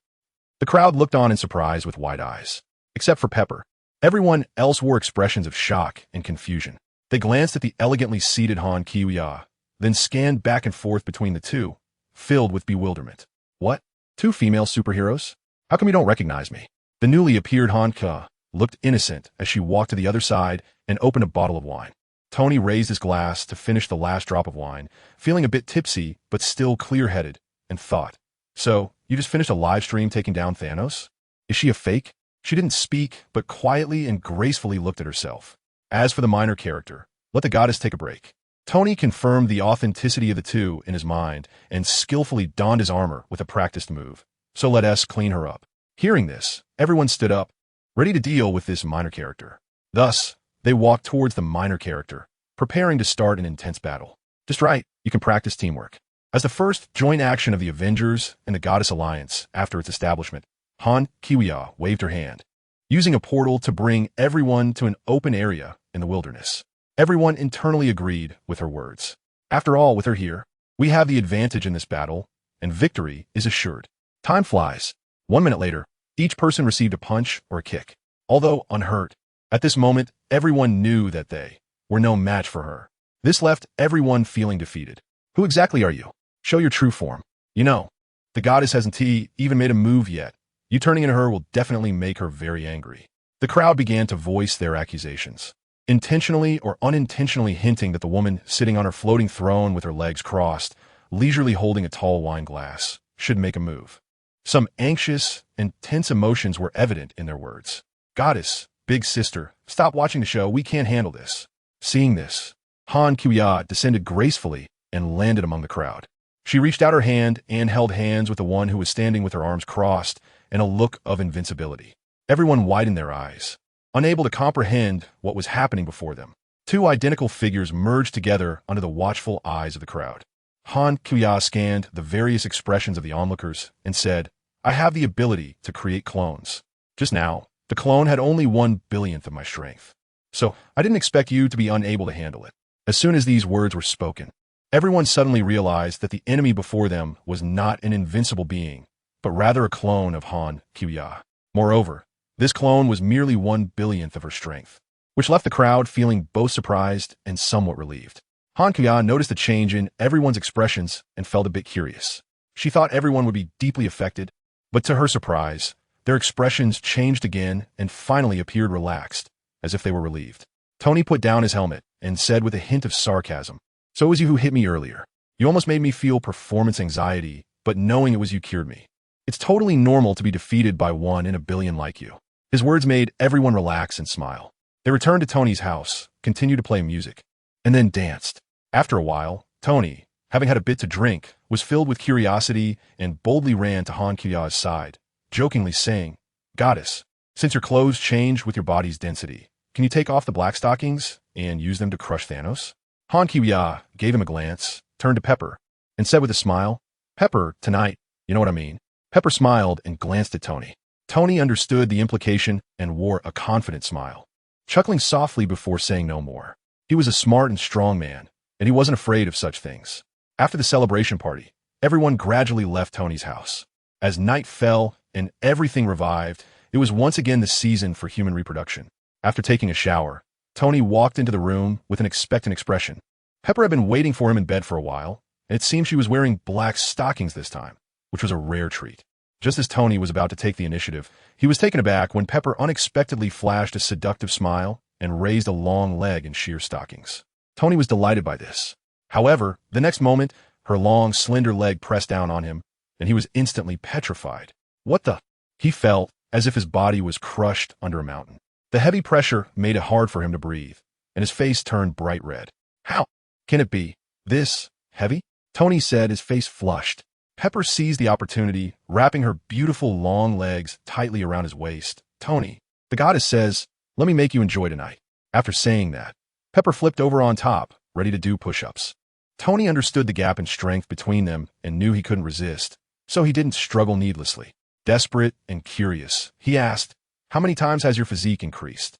The crowd looked on in surprise with wide eyes, except for Pepper. Everyone else wore expressions of shock and confusion. They glanced at the elegantly seated Han Qiuya, then scanned back and forth between the two, filled with bewilderment. What? Two female superheroes? How come you don't recognize me? The newly appeared Han Qiuya looked innocent as she walked to the other side and opened a bottle of wine. Tony raised his glass to finish the last drop of wine, feeling a bit tipsy but still clear-headed, and thought, "So, you just finished a live stream taking down Thanos? Is she a fake?" She didn't speak, but quietly and gracefully looked at herself. As for the minor character, let the goddess take a break. Tony confirmed the authenticity of the two in his mind and skillfully donned his armor with a practiced move. So let us clean her up. Hearing this, everyone stood up, ready to deal with this minor character. Thus, they walked towards the minor character, preparing to start an intense battle. Just right, you can practice teamwork. As the first joint action of the Avengers and the Goddess Alliance after its establishment, Han Qiuya waved her hand, using a portal to bring everyone to an open area in the wilderness. Everyone internally agreed with her words. After all, with her here, we have the advantage in this battle, and victory is assured. Time flies. 1 minute later, each person received a punch or a kick. Although unhurt, at this moment, everyone knew that they were no match for her. This left everyone feeling defeated. Who exactly are you? Show your true form. You know, the goddess hasn't even made a move yet. You turning into her will definitely make her very angry. The crowd began to voice their accusations, intentionally or unintentionally hinting that the woman sitting on her floating throne with her legs crossed, leisurely holding a tall wine glass, should make a move. Some anxious and tense emotions were evident in their words. "Goddess, big sister, stop watching the show, we can't handle this." Seeing this, Han Qiuya descended gracefully and landed among the crowd. She reached out her hand and held hands with the one who was standing with her arms crossed and a look of invincibility. Everyone widened their eyes, unable to comprehend what was happening before them. Two identical figures merged together under the watchful eyes of the crowd. Han Qiuya scanned the various expressions of the onlookers and said, "I have the ability to create clones. Just now, the clone had only 1/1000th of my strength. So I didn't expect you to be unable to handle it. As soon as these words were spoken, everyone suddenly realized that the enemy before them was not an invincible being, but rather a clone of Han Kuya. Moreover, this clone was merely 1/1000th of her strength, which left the crowd feeling both surprised and somewhat relieved. Han Kuya noticed the change in everyone's expressions and felt a bit curious. She thought everyone would be deeply affected, but to her surprise, their expressions changed again and finally appeared relaxed, as if they were relieved. Tony put down his helmet and said with a hint of sarcasm, "So it was you who hit me earlier. You almost made me feel performance anxiety, but knowing it was you cured me. It's totally normal to be defeated by 1 in a billion like you." His words made everyone relax and smile. They returned to Tony's house, continued to play music, and then danced. After a while, Tony, having had a bit to drink, was filled with curiosity and boldly ran to Han Kuya's side, jokingly saying, "Goddess, since your clothes change with your body's density, can you take off the black stockings and use them to crush Thanos?" Han Kuya gave him a glance, turned to Pepper, and said with a smile, "Pepper, tonight, you know what I mean." Pepper smiled and glanced at Tony. Tony understood the implication and wore a confident smile, chuckling softly before saying no more. He was a smart and strong man, and he wasn't afraid of such things. After the celebration party, everyone gradually left Tony's house. As night fell and everything revived, it was once again the season for human reproduction. After taking a shower, Tony walked into the room with an expectant expression. Pepper had been waiting for him in bed for a while, and it seemed she was wearing black stockings this time, which was a rare treat. Just as Tony was about to take the initiative, he was taken aback when Pepper unexpectedly flashed a seductive smile and raised a long leg in sheer stockings. Tony was delighted by this. However, the next moment, her long, slender leg pressed down on him, and he was instantly petrified. What the? He felt as if his body was crushed under a mountain. The heavy pressure made it hard for him to breathe, and his face turned bright red. "How can it be this heavy?" Tony said, his face flushed. Pepper seized the opportunity, wrapping her beautiful long legs tightly around his waist. "Tony, the goddess says, let me make you enjoy tonight." After saying that, Pepper flipped over on top, ready to do push-ups. Tony understood the gap in strength between them and knew he couldn't resist, so he didn't struggle needlessly. Desperate and curious, he asked, "How many times has your physique increased?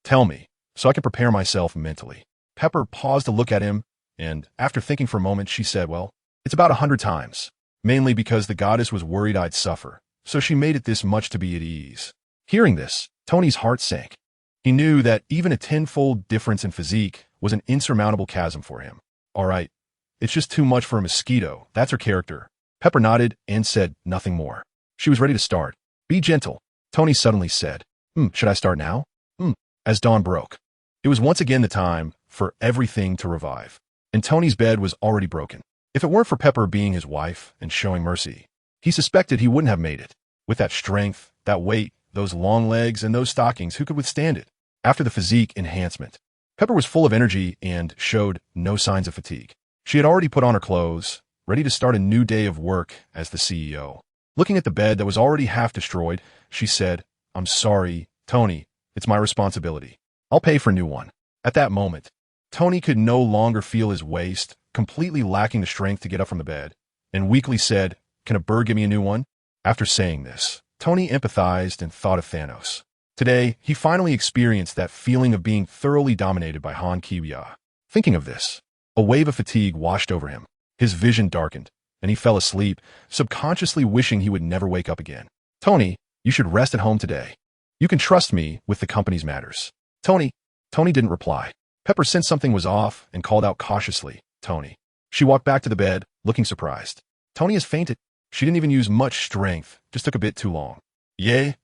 Tell me, so I can prepare myself mentally." Pepper paused to look at him, and after thinking for a moment, she said, "Well, it's about 100 times. Mainly because the goddess was worried I'd suffer, so she made it this much to be at ease." Hearing this, Tony's heart sank. He knew that even a tenfold difference in physique was an insurmountable chasm for him. "All right, it's just too much for a mosquito. That's her character." Pepper nodded and said nothing more. She was ready to start. "Be gentle," Tony suddenly said. Should I start now?" As dawn broke. It was once again the time for everything to revive, and Tony's bed was already broken. If it weren't for Pepper being his wife and showing mercy, he suspected he wouldn't have made it. With that strength, that weight, those long legs, and those stockings, who could withstand it? After the physique enhancement, Pepper was full of energy and showed no signs of fatigue. She had already put on her clothes, ready to start a new day of work as the CEO. Looking at the bed that was already half destroyed, she said, "I'm sorry, Tony, it's my responsibility. I'll pay for a new one." At that moment, Tony could no longer feel his waist, completely lacking the strength to get up from the bed, and weakly said, "Can a bird give me a new one?" After saying this, Tony empathized and thought of Thanos. Today, he finally experienced that feeling of being thoroughly dominated by Han Kuya. Thinking of this, a wave of fatigue washed over him. His vision darkened, and he fell asleep, subconsciously wishing he would never wake up again. "Tony, you should rest at home today. You can trust me with the company's matters." Tony didn't reply. Pepper sensed something was off and called out cautiously, "Tony." She walked back to the bed, looking surprised. "Tony has fainted." She didn't even use much strength, just took a bit too long. "Yes,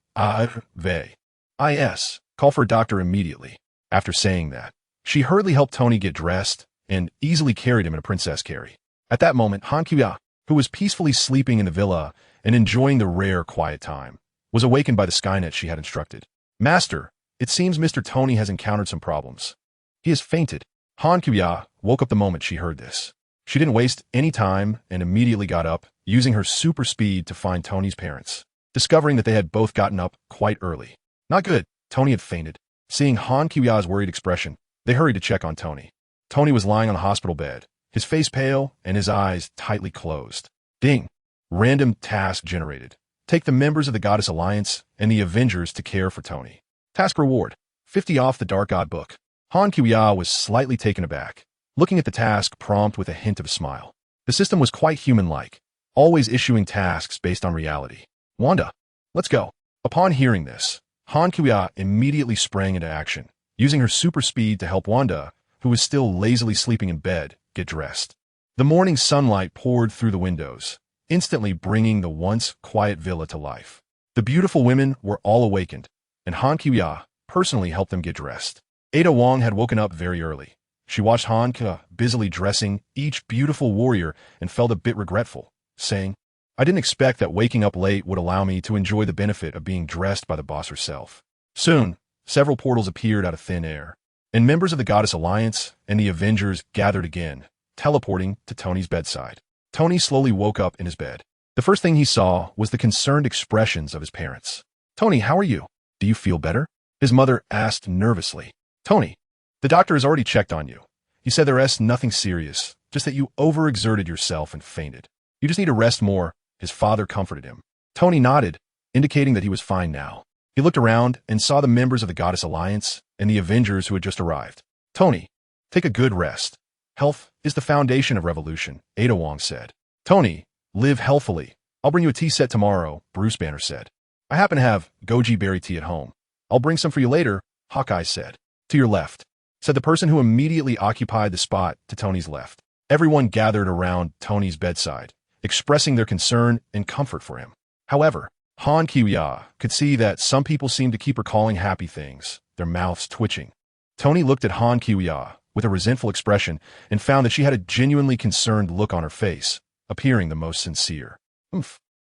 call for a doctor immediately." After saying that, she hurriedly helped Tony get dressed and easily carried him in a princess carry. At that moment, Han Kuya, who was peacefully sleeping in the villa and enjoying the rare quiet time, was awakened by the Skynet she had instructed. "Master, it seems Mr. Tony has encountered some problems. He has fainted." Han Kuya woke up the moment she heard this. She didn't waste any time and immediately got up, using her super speed to find Tony's parents, discovering that they had both gotten up quite early. Not good. Tony had fainted. Seeing Han Kuya's worried expression, they hurried to check on Tony. Tony was lying on a hospital bed, his face pale and his eyes tightly closed. Ding. Random task generated. Take the members of the Goddess Alliance and the Avengers to care for Tony. Task reward: 50 off the Dark God book. Han Kuya was slightly taken aback, looking at the task prompt with a hint of a smile. The system was quite human-like, always issuing tasks based on reality. Wanda, let's go. Upon hearing this, Han Kuya immediately sprang into action, using her super speed to help Wanda, who was still lazily sleeping in bed, get dressed. The morning sunlight poured through the windows, instantly bringing the once quiet villa to life. The beautiful women were all awakened, and Han Kuya personally helped them get dressed. Ada Wong had woken up very early. She watched Han Kuya busily dressing each beautiful warrior and felt a bit regretful, saying, I didn't expect that waking up late would allow me to enjoy the benefit of being dressed by the boss herself. Soon, several portals appeared out of thin air, and members of the Goddess Alliance and the Avengers gathered again, teleporting to Tony's bedside. Tony slowly woke up in his bed. The first thing he saw was the concerned expressions of his parents. Tony, how are you? Do you feel better? His mother asked nervously. Tony, the doctor has already checked on you. He said there's nothing serious, just that you overexerted yourself and fainted. You just need to rest more. His father comforted him. Tony nodded, indicating that he was fine now. He looked around and saw the members of the Goddess Alliance and the Avengers who had just arrived. Tony, take a good rest. Health is the foundation of revolution, Ada Wong said. Tony, live healthfully. I'll bring you a tea set tomorrow, Bruce Banner said. I happen to have goji berry tea at home. I'll bring some for you later, Hawkeye said. To your left, said the person who immediately occupied the spot to Tony's left. Everyone gathered around Tony's bedside, expressing their concern and comfort for him. However, Han Kuya could see that some people seemed to keep recalling happy things, their mouths twitching. Tony looked at Han Kuya with a resentful expression and found that she had a genuinely concerned look on her face, appearing the most sincere.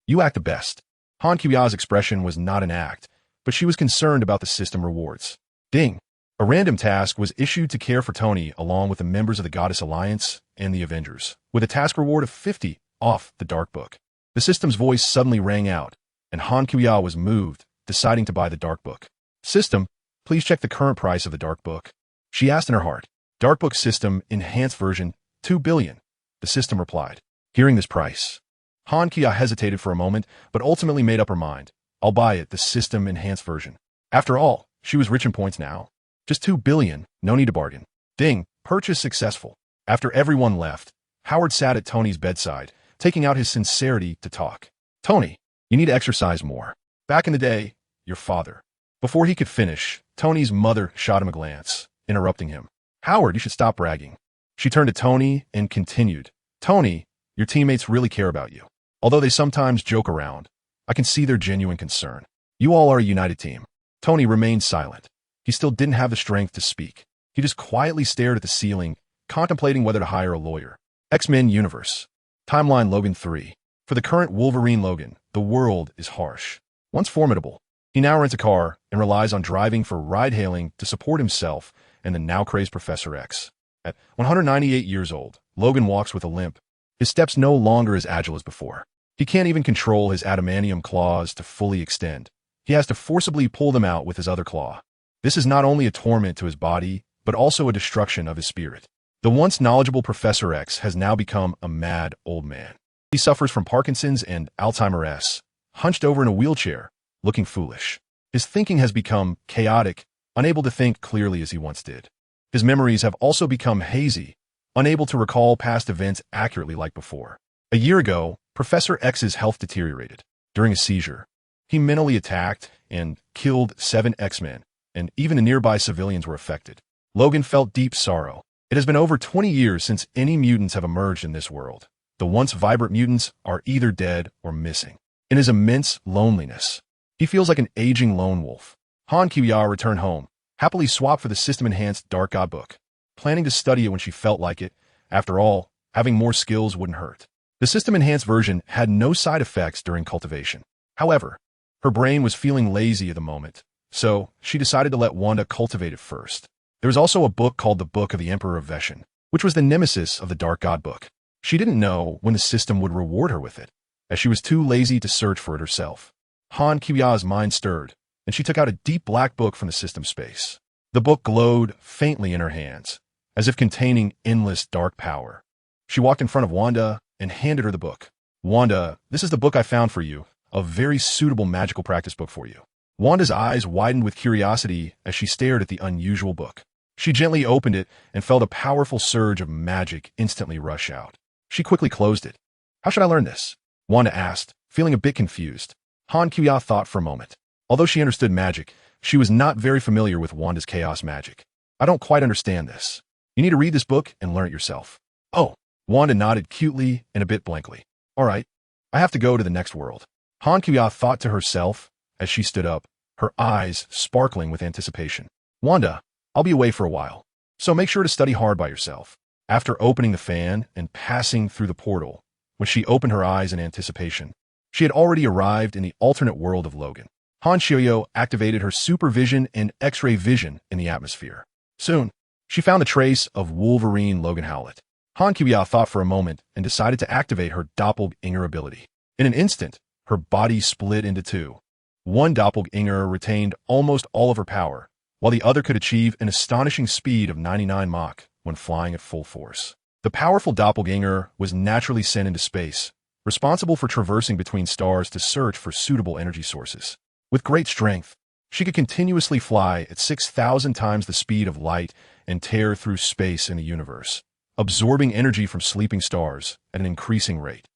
You act the best. Han Kuya's expression was not an act, but she was concerned about the system rewards. Ding! A random task was issued to care for Tony along with the members of the Goddess Alliance and the Avengers, with a task reward of 50 off the Dark Book. The system's voice suddenly rang out, and Han Kuya was moved, deciding to buy the Dark Book. System, please check the current price of the Dark Book. She asked in her heart. Dark Book System Enhanced Version, 2 billion. The system replied. Hearing this price, Han Kuya hesitated for a moment, but ultimately made up her mind. I'll buy it, the System Enhanced Version. After all, she was rich in points now. Just 2 billion, no need to bargain. Ding, purchase successful. After everyone left, Howard sat at Tony's bedside, taking out his sincerity to talk. Tony, you need to exercise more. Back in the day, your father. Before he could finish, Tony's mother shot him a glance, interrupting him. Howard, you should stop bragging. She turned to Tony and continued. Tony, your teammates really care about you. Although they sometimes joke around, I can see their genuine concern. You all are a united team. Tony remained silent. He still didn't have the strength to speak. He just quietly stared at the ceiling, contemplating whether to hire a lawyer. X-Men Universe. Timeline Logan 3. For the current Wolverine Logan, the world is harsh. Once formidable, he now rents a car and relies on driving for ride-hailing to support himself and the now-crazed Professor X. At 198 years old, Logan walks with a limp. His steps no longer as agile as before. He can't even control his adamantium claws to fully extend. He has to forcibly pull them out with his other claw. This is not only a torment to his body, but also a destruction of his spirit. The once knowledgeable Professor X has now become a mad old man. He suffers from Parkinson's and Alzheimer's, hunched over in a wheelchair, looking foolish. His thinking has become chaotic, unable to think clearly as he once did. His memories have also become hazy, unable to recall past events accurately like before. A year ago, Professor X's health deteriorated. During a seizure, he mentally attacked and killed 7 X-Men, and even the nearby civilians were affected. Logan felt deep sorrow. It has been over 20 years since any mutants have emerged in this world. The once vibrant mutants are either dead or missing. In his immense loneliness, he feels like an aging lone wolf. Han Kuya returned home, happily swapped for the system-enhanced Dark God book, planning to study it when she felt like it. After all, having more skills wouldn't hurt. The system-enhanced version had no side effects during cultivation. However, her brain was feeling lazy at the moment, so she decided to let Wanda cultivate it first. There was also a book called the Book of the Emperor of Veshin, which was the nemesis of the Dark God book. She didn't know when the system would reward her with it, as she was too lazy to search for it herself. Han Kuya's mind stirred, and she took out a deep black book from the system space. The book glowed faintly in her hands, as if containing endless dark power. She walked in front of Wanda and handed her the book. Wanda, this is the book I found for you, a very suitable magical practice book for you. Wanda's eyes widened with curiosity as she stared at the unusual book. She gently opened it and felt a powerful surge of magic instantly rush out. She quickly closed it. How should I learn this? Wanda asked, feeling a bit confused. Han Kuya thought for a moment. Although she understood magic, she was not very familiar with Wanda's chaos magic. I don't quite understand this. You need to read this book and learn it yourself. Oh, Wanda nodded cutely and a bit blankly. All right, I have to go to the next world. Han Kuya thought to herself as she stood up, her eyes sparkling with anticipation. Wanda, I'll be away for a while, so make sure to study hard by yourself. After opening the fan and passing through the portal, when she opened her eyes in anticipation, she had already arrived in the alternate world of Logan. Han Shioyo activated her supervision and X-ray vision in the atmosphere. Soon, she found a trace of Wolverine Logan Howlett. Han Kuya thought for a moment and decided to activate her doppelganger ability. In an instant, her body split into two. One doppelganger retained almost all of her power, while the other could achieve an astonishing speed of 99 Mach when flying at full force. The powerful doppelganger was naturally sent into space, responsible for traversing between stars to search for suitable energy sources. With great strength, she could continuously fly at 6,000 times the speed of light and tear through space and the universe, absorbing energy from sleeping stars at an increasing rate.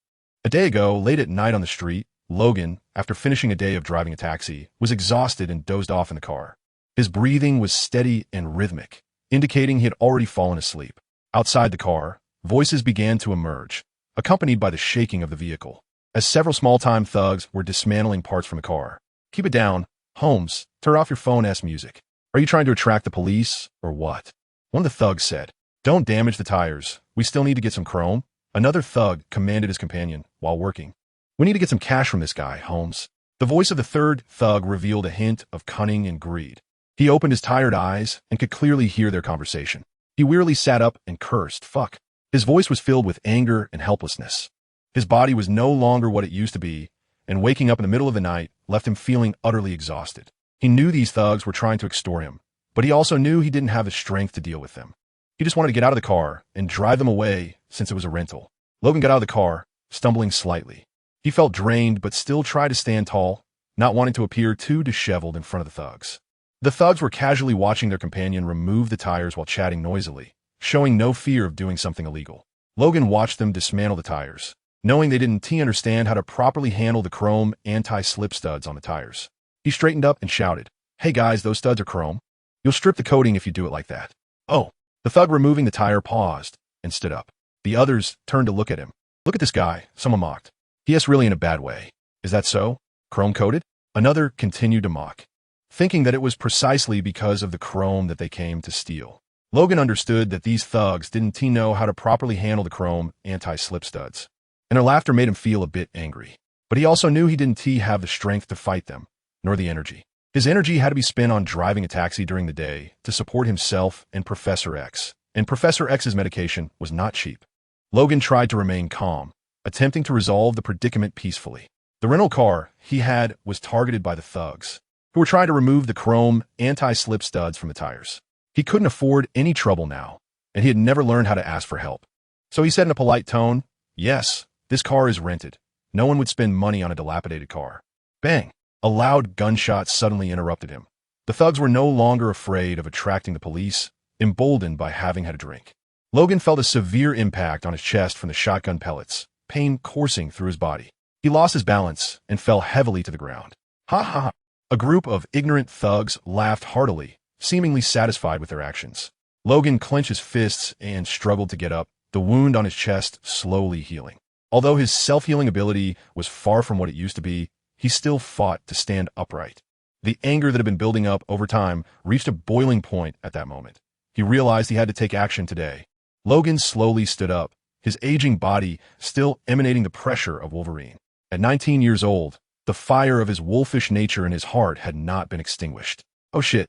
A day ago, late at night on the street, Logan, after finishing a day of driving a taxi, was exhausted and dozed off in the car. His breathing was steady and rhythmic, indicating he had already fallen asleep. Outside the car, voices began to emerge, accompanied by the shaking of the vehicle, as several small-time thugs were dismantling parts from the car. Keep it down. Holmes, turn off your phone-ass music. Are you trying to attract the police, or what? One of the thugs said. Don't damage the tires. We still need to get some chrome. Another thug commanded his companion while working. We need to get some cash from this guy, Holmes. The voice of the third thug revealed a hint of cunning and greed. He opened his tired eyes and could clearly hear their conversation. He wearily sat up and cursed, fuck. His voice was filled with anger and helplessness. His body was no longer what it used to be, and waking up in the middle of the night left him feeling utterly exhausted. He knew these thugs were trying to extort him, but he also knew he didn't have the strength to deal with them. He just wanted to get out of the car and drive them away since it was a rental. Logan got out of the car, stumbling slightly. He felt drained but still tried to stand tall, not wanting to appear too disheveled in front of the thugs. The thugs were casually watching their companion remove the tires while chatting noisily, showing no fear of doing something illegal. Logan watched them dismantle the tires, knowing they didn't understand how to properly handle the chrome anti-slip studs on the tires. He straightened up and shouted, Hey guys, those studs are chrome. You'll strip the coating if you do it like that. Oh, the thug removing the tire paused and stood up. The others turned to look at him. Look at this guy, someone mocked. Yes, really in a bad way. Is that so? Chrome-coated? Another continued to mock, thinking that it was precisely because of the chrome that they came to steal. Logan understood that these thugs didn't know how to properly handle the chrome anti-slip studs, and their laughter made him feel a bit angry. But he also knew he didn't have the strength to fight them, nor the energy. His energy had to be spent on driving a taxi during the day to support himself and Professor X, and Professor X's medication was not cheap. Logan tried to remain calm, attempting to resolve the predicament peacefully. The rental car he had was targeted by the thugs, who were trying to remove the chrome anti-slip studs from the tires. He couldn't afford any trouble now, and he had never learned how to ask for help. So he said in a polite tone, Yes, this car is rented. No one would spend money on a dilapidated car. Bang! A loud gunshot suddenly interrupted him. The thugs were no longer afraid of attracting the police, emboldened by having had a drink. Logan felt a severe impact on his chest from the shotgun pellets, pain coursing through his body. He lost his balance and fell heavily to the ground. Ha ha ha! A group of ignorant thugs laughed heartily, seemingly satisfied with their actions. Logan clenched his fists and struggled to get up, the wound on his chest slowly healing. Although his self-healing ability was far from what it used to be, he still fought to stand upright. The anger that had been building up over time reached a boiling point at that moment. He realized he had to take action today. Logan slowly stood up, his aging body still emanating the pressure of Wolverine. At 19 years old, the fire of his wolfish nature in his heart had not been extinguished. Oh shit.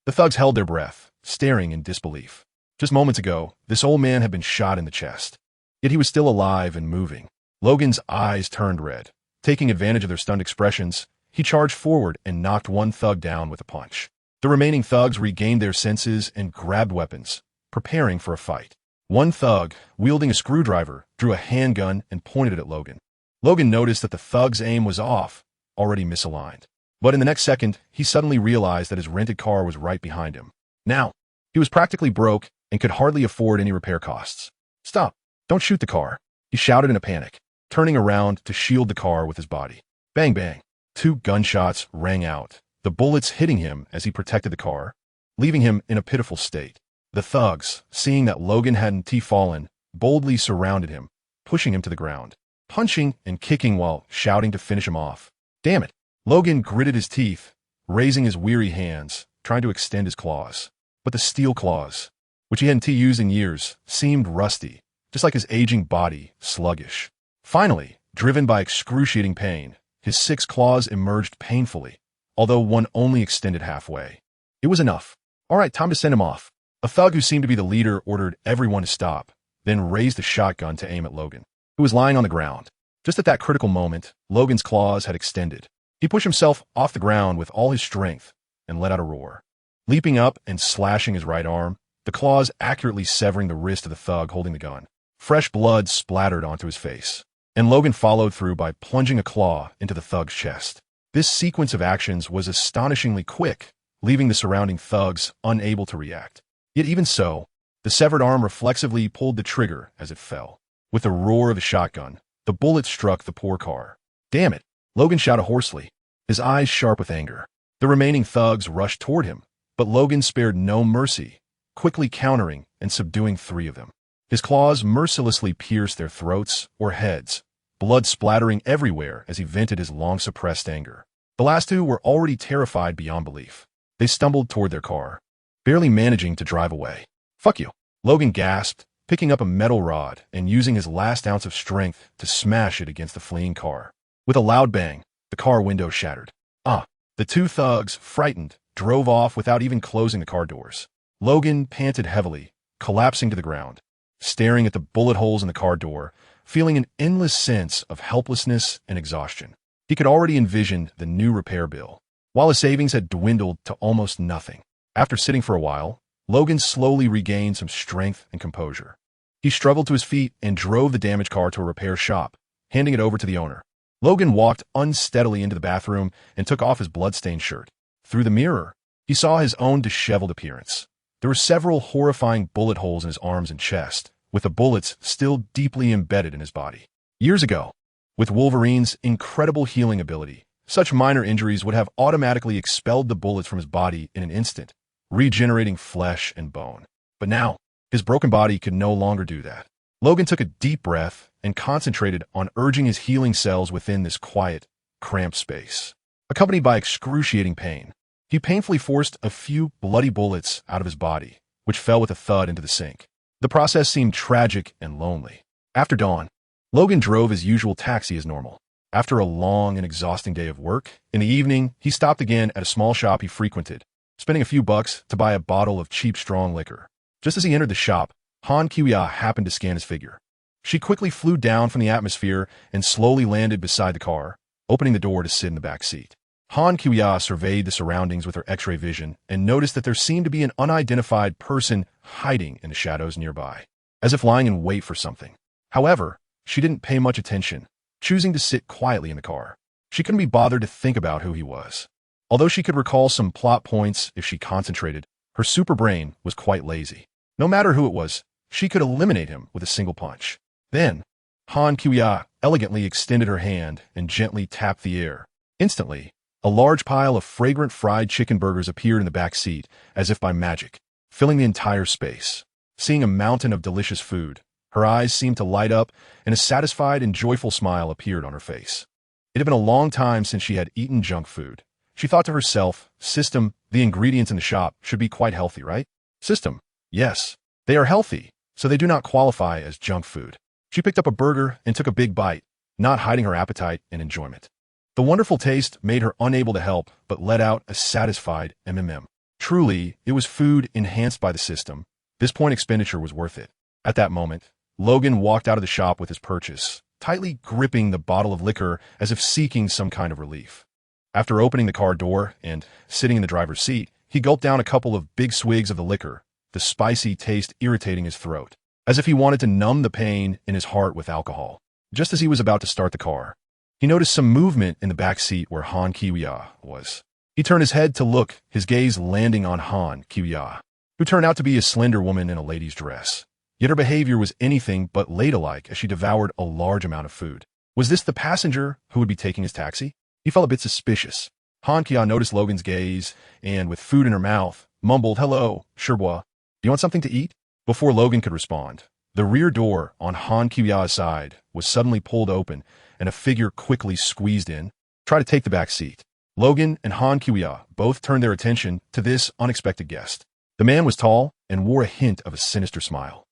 The thugs held their breath, staring in disbelief. Just moments ago, this old man had been shot in the chest. Yet he was still alive and moving. Logan's eyes turned red. Taking advantage of their stunned expressions, he charged forward and knocked one thug down with a punch. The remaining thugs regained their senses and grabbed weapons, preparing for a fight. One thug, wielding a screwdriver, drew a handgun and pointed it at Logan. Logan noticed that the thug's aim was off, already misaligned. But in the next second, he suddenly realized that his rented car was right behind him. Now, he was practically broke and could hardly afford any repair costs. "Stop! Don't shoot the car!" he shouted in a panic, turning around to shield the car with his body. Bang bang. 2 gunshots rang out, the bullets hitting him as he protected the car, leaving him in a pitiful state. The thugs, seeing that Logan hadn't fallen, boldly surrounded him, pushing him to the ground, punching and kicking while shouting to finish him off. Damn it! Logan gritted his teeth, raising his weary hands, trying to extend his claws. But the steel claws, which he hadn't used in years, seemed rusty, just like his aging body, sluggish. Finally, driven by excruciating pain, his 6 claws emerged painfully, although one only extended halfway. It was enough. All right, time to send him off. A thug who seemed to be the leader ordered everyone to stop, then raised a shotgun to aim at Logan, who was lying on the ground. Just at that critical moment, Logan's claws had extended. He pushed himself off the ground with all his strength and let out a roar. Leaping up and slashing his right arm, the claws accurately severing the wrist of the thug holding the gun. Fresh blood splattered onto his face, and Logan followed through by plunging a claw into the thug's chest. This sequence of actions was astonishingly quick, leaving the surrounding thugs unable to react. Yet even so, the severed arm reflexively pulled the trigger as it fell. With the roar of the shotgun, the bullet struck the poor car. Damn it! Logan shouted hoarsely, his eyes sharp with anger. The remaining thugs rushed toward him, but Logan spared no mercy, quickly countering and subduing 3 of them. His claws mercilessly pierced their throats or heads, blood splattering everywhere as he vented his long-suppressed anger. The last 2 were already terrified beyond belief. They stumbled toward their car, barely managing to drive away. "Fuck you," Logan gasped, picking up a metal rod and using his last ounce of strength to smash it against the fleeing car. With a loud bang, the car window shattered. The 2 thugs, frightened, drove off without even closing the car doors. Logan panted heavily, collapsing to the ground, staring at the bullet holes in the car door, feeling an endless sense of helplessness and exhaustion. He could already envision the new repair bill, while his savings had dwindled to almost nothing. After sitting for a while, Logan slowly regained some strength and composure. He struggled to his feet and drove the damaged car to a repair shop, handing it over to the owner. Logan walked unsteadily into the bathroom and took off his blood-stained shirt. Through the mirror, he saw his own disheveled appearance. There were several horrifying bullet holes in his arms and chest, with the bullets still deeply embedded in his body. Years ago, with Wolverine's incredible healing ability, such minor injuries would have automatically expelled the bullets from his body in an instant, regenerating flesh and bone. But now, his broken body could no longer do that. Logan took a deep breath and concentrated on urging his healing cells within this quiet, cramped space. Accompanied by excruciating pain, he painfully forced a few bloody bullets out of his body, which fell with a thud into the sink. The process seemed tragic and lonely. After dawn, Logan drove his usual taxi as normal. After a long and exhausting day of work, in the evening, he stopped again at a small shop he frequented, spending a few bucks to buy a bottle of cheap strong liquor. Just as he entered the shop, Han Kiwia happened to scan his figure. She quickly flew down from the atmosphere and slowly landed beside the car, opening the door to sit in the back seat. Han Kiwia surveyed the surroundings with her X-ray vision and noticed that there seemed to be an unidentified person hiding in the shadows nearby, as if lying in wait for something. However, she didn't pay much attention, choosing to sit quietly in the car. She couldn't be bothered to think about who he was. Although she could recall some plot points if she concentrated, her super brain was quite lazy. No matter who it was, she could eliminate him with a single punch. Then, Han Kiwia elegantly extended her hand and gently tapped the air. Instantly, a large pile of fragrant fried chicken burgers appeared in the back seat, as if by magic, filling the entire space. Seeing a mountain of delicious food, her eyes seemed to light up, and a satisfied and joyful smile appeared on her face. It had been a long time since she had eaten junk food. She thought to herself, "System, the ingredients in the shop should be quite healthy, right? System, yes, they are healthy, so they do not qualify as junk food." She picked up a burger and took a big bite, not hiding her appetite and enjoyment. The wonderful taste made her unable to help but let out a satisfied mmm. Truly, it was food enhanced by the system. This point expenditure was worth it. At that moment, Logan walked out of the shop with his purchase, tightly gripping the bottle of liquor as if seeking some kind of relief. After opening the car door and sitting in the driver's seat, he gulped down a couple of big swigs of the liquor, the spicy taste irritating his throat, as if he wanted to numb the pain in his heart with alcohol. Just as he was about to start the car, He noticed some movement in the back seat where Han Kiwiya was. He turned his head to look, his gaze landing on Han Kiwiya, who turned out to be a slender woman in a lady's dress. Yet her behavior was anything but ladylike as she devoured a large amount of food. Was this the passenger who would be taking his taxi? He felt a bit suspicious. Han Kiwiya noticed Logan's gaze and, with food in her mouth, mumbled, "Hello, Sherbois. Do you want something to eat?" Before Logan could respond, the rear door on Han Kiwiya's side was suddenly pulled open and a figure quickly squeezed in, tried to take the back seat. Logan and Han Kiwiya both turned their attention to this unexpected guest. The man was tall and wore a hint of a sinister smile.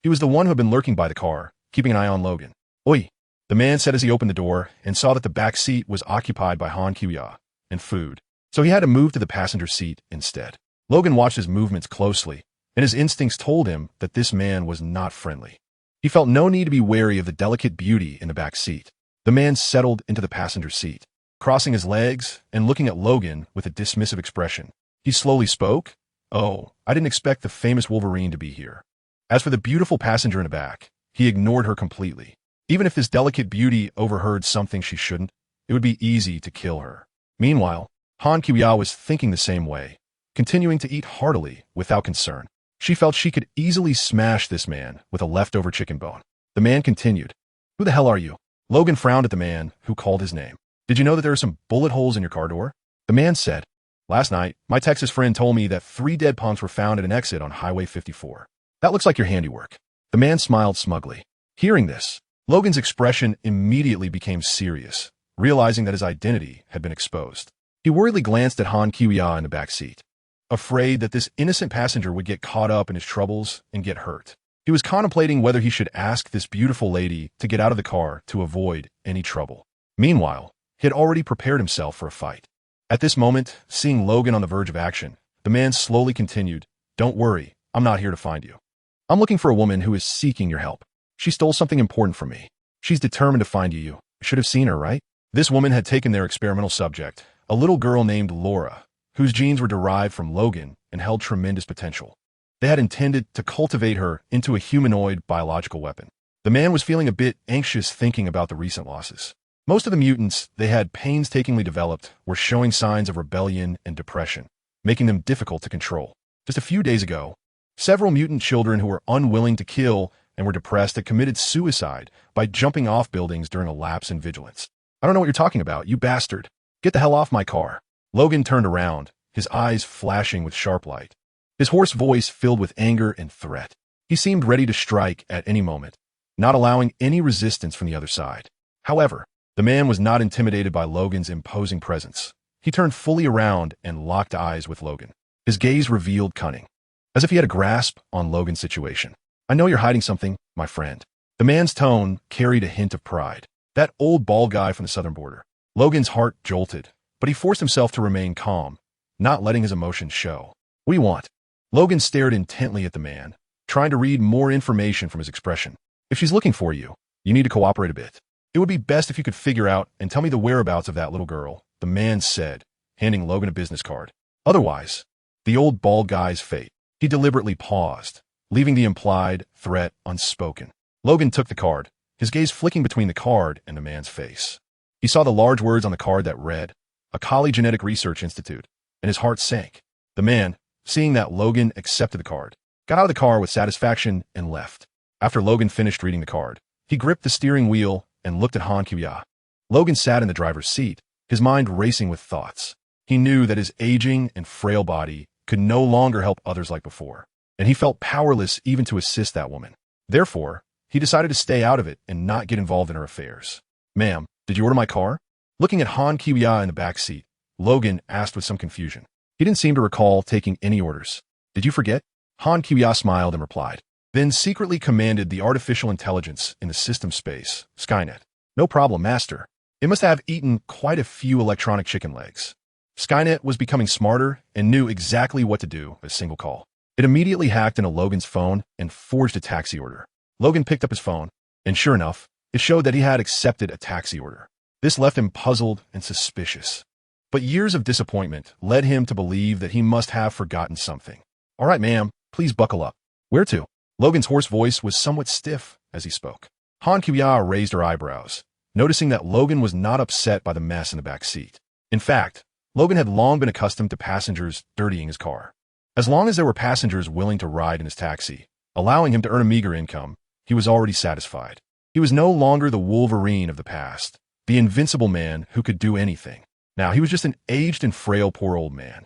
He was the one who had been lurking by the car, keeping an eye on Logan. "Oi," the man said as he opened the door and saw that the back seat was occupied by Han Kiwiya and food, so he had to move to the passenger seat instead. Logan watched his movements closely, and his instincts told him that this man was not friendly. He felt no need to be wary of the delicate beauty in the back seat. The man settled into the passenger seat, crossing his legs and looking at Logan with a dismissive expression. He slowly spoke, "Oh, I didn't expect the famous Wolverine to be here." As for the beautiful passenger in the back, he ignored her completely. Even if this delicate beauty overheard something she shouldn't, it would be easy to kill her. Meanwhile, Han Kiwiya was thinking the same way, continuing to eat heartily without concern. She felt she could easily smash this man with a leftover chicken bone. The man continued, "Who the hell are you?" Logan frowned at the man who called his name. "Did you know that there are some bullet holes in your car door?" The man said, "Last night, my Texas friend told me that 3 dead punks were found at an exit on Highway 54. That looks like your handiwork." The man smiled smugly. Hearing this, Logan's expression immediately became serious, realizing that his identity had been exposed. He worriedly glanced at Han Kiwiya in the back seat, afraid that this innocent passenger would get caught up in his troubles and get hurt. He was contemplating whether he should ask this beautiful lady to get out of the car to avoid any trouble. Meanwhile, he had already prepared himself for a fight. At this moment, seeing Logan on the verge of action, the man slowly continued, "Don't worry, I'm not here to find you. I'm looking for a woman who is seeking your help. She stole something important from me. She's determined to find you. You should have seen her, right?" This woman had taken their experimental subject, a little girl named Laura, whose genes were derived from Logan and held tremendous potential. They had intended to cultivate her into a humanoid biological weapon. The man was feeling a bit anxious thinking about the recent losses. Most of the mutants they had painstakingly developed were showing signs of rebellion and depression, making them difficult to control. Just a few days ago, several mutant children who were unwilling to kill and were depressed had committed suicide by jumping off buildings during a lapse in vigilance. "I don't know what you're talking about, you bastard. Get the hell off my car." Logan turned around, his eyes flashing with sharp light, his hoarse voice filled with anger and threat. He seemed ready to strike at any moment, not allowing any resistance from the other side. However, the man was not intimidated by Logan's imposing presence. He turned fully around and locked eyes with Logan. His gaze revealed cunning, as if he had a grasp on Logan's situation. "I know you're hiding something, my friend." The man's tone carried a hint of pride. That old bald guy from the southern border. Logan's heart jolted, but he forced himself to remain calm, not letting his emotions show. "What do you want?" Logan stared intently at the man, trying to read more information from his expression. "If she's looking for you, you need to cooperate a bit. It would be best if you could figure out and tell me the whereabouts of that little girl," the man said, handing Logan a business card. "Otherwise, the old bald guy's fate." He deliberately paused, leaving the implied threat unspoken. Logan took the card, his gaze flicking between the card and the man's face. He saw the large words on the card that read, "Akali Genetic Research Institute," and his heart sank. The man, seeing that Logan accepted the card, got out of the car with satisfaction and left. After Logan finished reading the card, he gripped the steering wheel and looked at Han Kiwiya. Logan sat in the driver's seat, his mind racing with thoughts. He knew that his aging and frail body could no longer help others like before, and he felt powerless even to assist that woman. Therefore, he decided to stay out of it and not get involved in her affairs. "Ma'am, did you order my car?" Looking at Han Kiwiya in the back seat, Logan asked with some confusion. He didn't seem to recall taking any orders. "Did you forget?" Han Kiwiya smiled and replied, then secretly commanded the artificial intelligence in the system space, Skynet. "No problem, master." It must have eaten quite a few electronic chicken legs. Skynet was becoming smarter and knew exactly what to do with a single call. It immediately hacked into Logan's phone and forged a taxi order. Logan picked up his phone, and sure enough, it showed that he had accepted a taxi order. This left him puzzled and suspicious. But years of disappointment led him to believe that he must have forgotten something. "All right, ma'am, please buckle up." "Where to?" Logan's hoarse voice was somewhat stiff as he spoke. Han Kiwiya raised her eyebrows, noticing that Logan was not upset by the mess in the back seat. In fact, Logan had long been accustomed to passengers dirtying his car. As long as there were passengers willing to ride in his taxi, allowing him to earn a meager income, he was already satisfied. He was no longer the Wolverine of the past, the invincible man who could do anything. Now, he was just an aged and frail poor old man.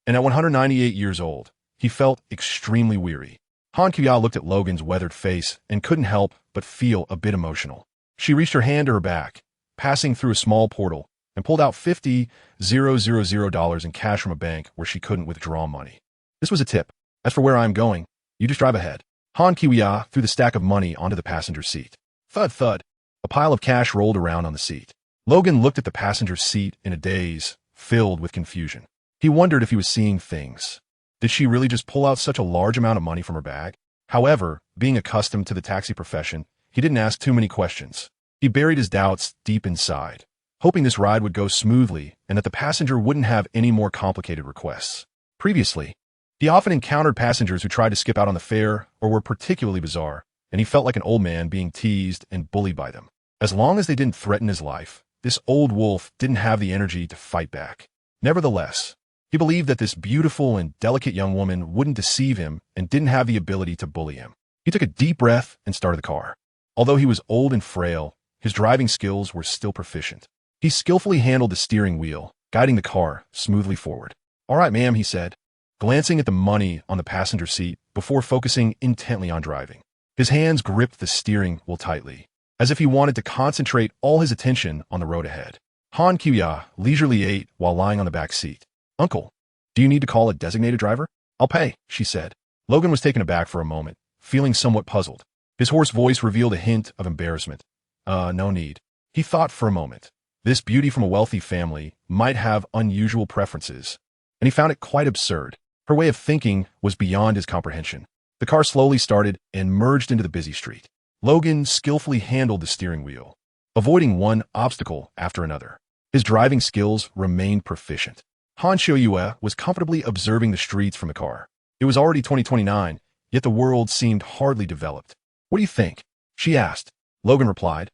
And at 198 years old, he felt extremely weary. Han Kuya looked at Logan's weathered face and couldn't help but feel a bit emotional. She reached her hand to her back, passing through a small portal, and pulled out $50,000 in cash from a bank where she couldn't withdraw money. This was a tip. As for where I am going, you just drive ahead. Han Kuya threw the stack of money onto the passenger seat. Thud, thud. A pile of cash rolled around on the seat. Logan looked at the passenger seat in a daze, filled with confusion. He wondered if he was seeing things. Did she really just pull out such a large amount of money from her bag? However, being accustomed to the taxi profession, he didn't ask too many questions. He buried his doubts deep inside, hoping this ride would go smoothly and that the passenger wouldn't have any more complicated requests. Previously, he often encountered passengers who tried to skip out on the fare or were particularly bizarre, and he felt like an old man being teased and bullied by them. As long as they didn't threaten his life, this old wolf didn't have the energy to fight back. Nevertheless, he believed that this beautiful and delicate young woman wouldn't deceive him and didn't have the ability to bully him. He took a deep breath and started the car. Although he was old and frail, his driving skills were still proficient. He skillfully handled the steering wheel, guiding the car smoothly forward. "All right, ma'am," he said, glancing at the money on the passenger seat before focusing intently on driving. His hands gripped the steering wheel tightly, as if he wanted to concentrate all his attention on the road ahead. Han Kuya leisurely ate while lying on the back seat. "Uncle, do you need to call a designated driver?" "I'll pay," she said. Logan was taken aback for a moment, feeling somewhat puzzled. His hoarse voice revealed a hint of embarrassment. No need." He thought for a moment. This beauty from a wealthy family might have unusual preferences, and he found it quite absurd. Her way of thinking was beyond his comprehension. The car slowly started and merged into the busy street. Logan skillfully handled the steering wheel, avoiding one obstacle after another. His driving skills remained proficient. Han Shoyue was comfortably observing the streets from the car. It was already 2029, yet the world seemed hardly developed. "What do you think?" she asked. Logan replied,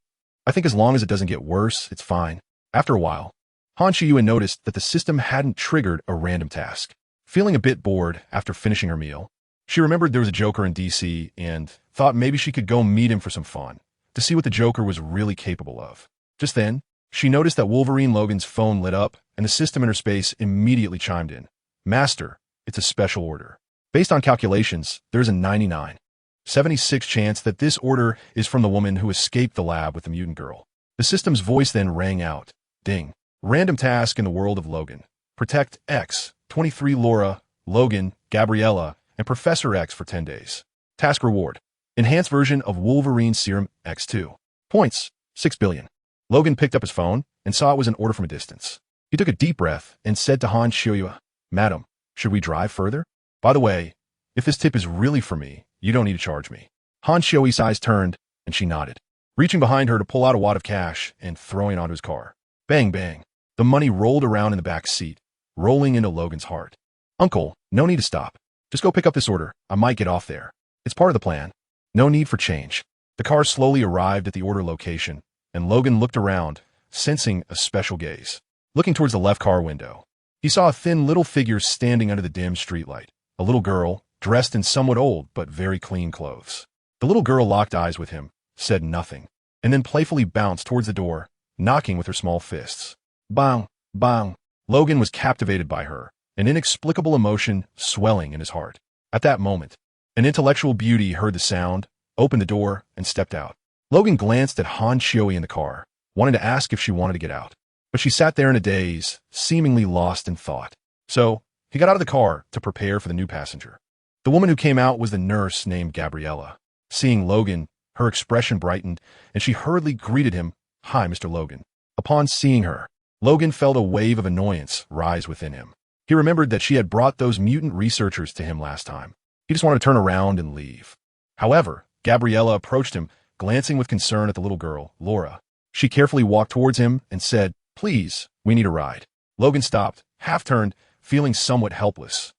"I think as long as it doesn't get worse, it's fine." After a while, Han Shoyue noticed that the system hadn't triggered a random task. Feeling a bit bored after finishing her meal, she remembered there was a Joker in DC and thought maybe she could go meet him for some fun, to see what the Joker was really capable of. Just then, she noticed that Wolverine Logan's phone lit up and the system in her space immediately chimed in. "Master, it's a special order. Based on calculations, there's a 99.76 chance that this order is from the woman who escaped the lab with the mutant girl." The system's voice then rang out. Ding. Random task in the world of Logan. Protect X, 23 Laura, Logan, Gabriella, and Professor X for 10 days. Task reward. Enhanced version of Wolverine Serum X2. Points, 6 billion. Logan picked up his phone and saw it was an order from a distance. He took a deep breath and said to Han Shoyue, "Madam, should we drive further? By the way, if this tip is really for me, you don't need to charge me." Han Shoyue's eyes turned, and she nodded, reaching behind her to pull out a wad of cash and throwing it onto his car. Bang, bang. The money rolled around in the back seat, rolling into Logan's heart. "Uncle, no need to stop. Just go pick up this order. I might get off there. It's part of the plan. No need for change." The car slowly arrived at the order location, and Logan looked around, sensing a special gaze. Looking towards the left car window, he saw a thin little figure standing under the dim streetlight, a little girl, dressed in somewhat old but very clean clothes. The little girl locked eyes with him, said nothing, and then playfully bounced towards the door, knocking with her small fists. Bang, bang. Logan was captivated by her, an inexplicable emotion swelling in his heart. At that moment, an intellectual beauty heard the sound, opened the door, and stepped out. Logan glanced at Han Shoyue in the car, wanting to ask if she wanted to get out. But she sat there in a daze, seemingly lost in thought. So, he got out of the car to prepare for the new passenger. The woman who came out was the nurse named Gabriella. Seeing Logan, her expression brightened, and she hurriedly greeted him, "Hi, Mr. Logan." Upon seeing her, Logan felt a wave of annoyance rise within him. He remembered that she had brought those mutant researchers to him last time. He just wanted to turn around and leave. However, Gabriella approached him, glancing with concern at the little girl, Laura. She carefully walked towards him and said, "Please, we need a ride." Logan stopped, half-turned, feeling somewhat helpless.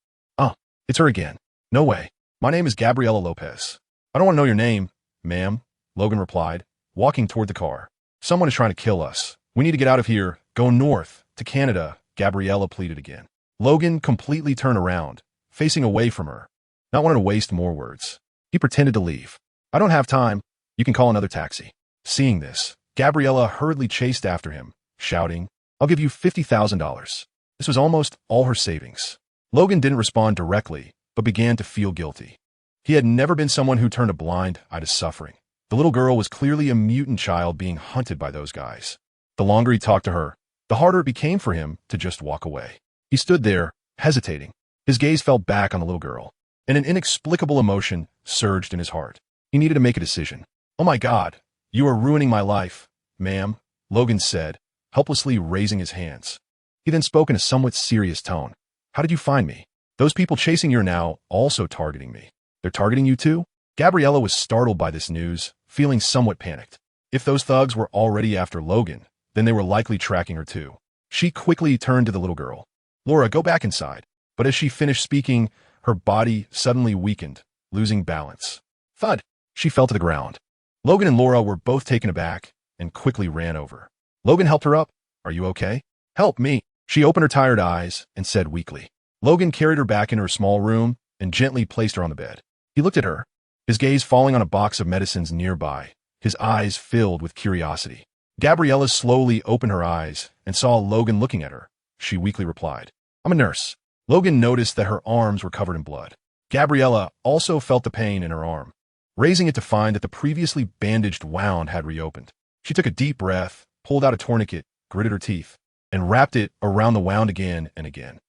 It's her again." "No way. My name is Gabriella Lopez." "I don't want to know your name, ma'am," Logan replied, walking toward the car. Someone is trying to kill us. We need to get out of here. Go north, to Canada, Gabriella pleaded again. Logan completely turned around, facing away from her, not wanting to waste more words. He pretended to leave. I don't have time. You can call another taxi. Seeing this, Gabriella hurriedly chased after him, shouting, I'll give you $50,000. This was almost all her savings. Logan didn't respond directly, but began to feel guilty. He had never been someone who turned a blind eye to suffering. The little girl was clearly a mutant child being hunted by those guys. The longer he talked to her, the harder it became for him to just walk away. He stood there, hesitating. His gaze fell back on the little girl, and an inexplicable emotion surged in his heart. He needed to make a decision. Oh my God, you are ruining my life, ma'am, Logan said, helplessly raising his hands. He then spoke in a somewhat serious tone. How did you find me? Those people chasing you are now also targeting me. They're targeting you too? Gabriella was startled by this news, feeling somewhat panicked. If those thugs were already after Logan, then they were likely tracking her too. She quickly turned to the little girl. Laura, go back inside. But as she finished speaking, her body suddenly weakened, losing balance. Thud! She fell to the ground. Logan and Laura were both taken aback and quickly ran over. Logan helped her up. Are you okay? Help me. She opened her tired eyes and said weakly. Logan carried her back into her small room and gently placed her on the bed. He looked at her, his gaze falling on a box of medicines nearby, his eyes filled with curiosity. Gabriella slowly opened her eyes and saw Logan looking at her. She weakly replied, I'm a nurse. Logan noticed that her arms were covered in blood. Gabriella also felt the pain in her arm, raising it to find that the previously bandaged wound had reopened. She took a deep breath, pulled out a tourniquet, gritted her teeth, and wrapped it around the wound again and again.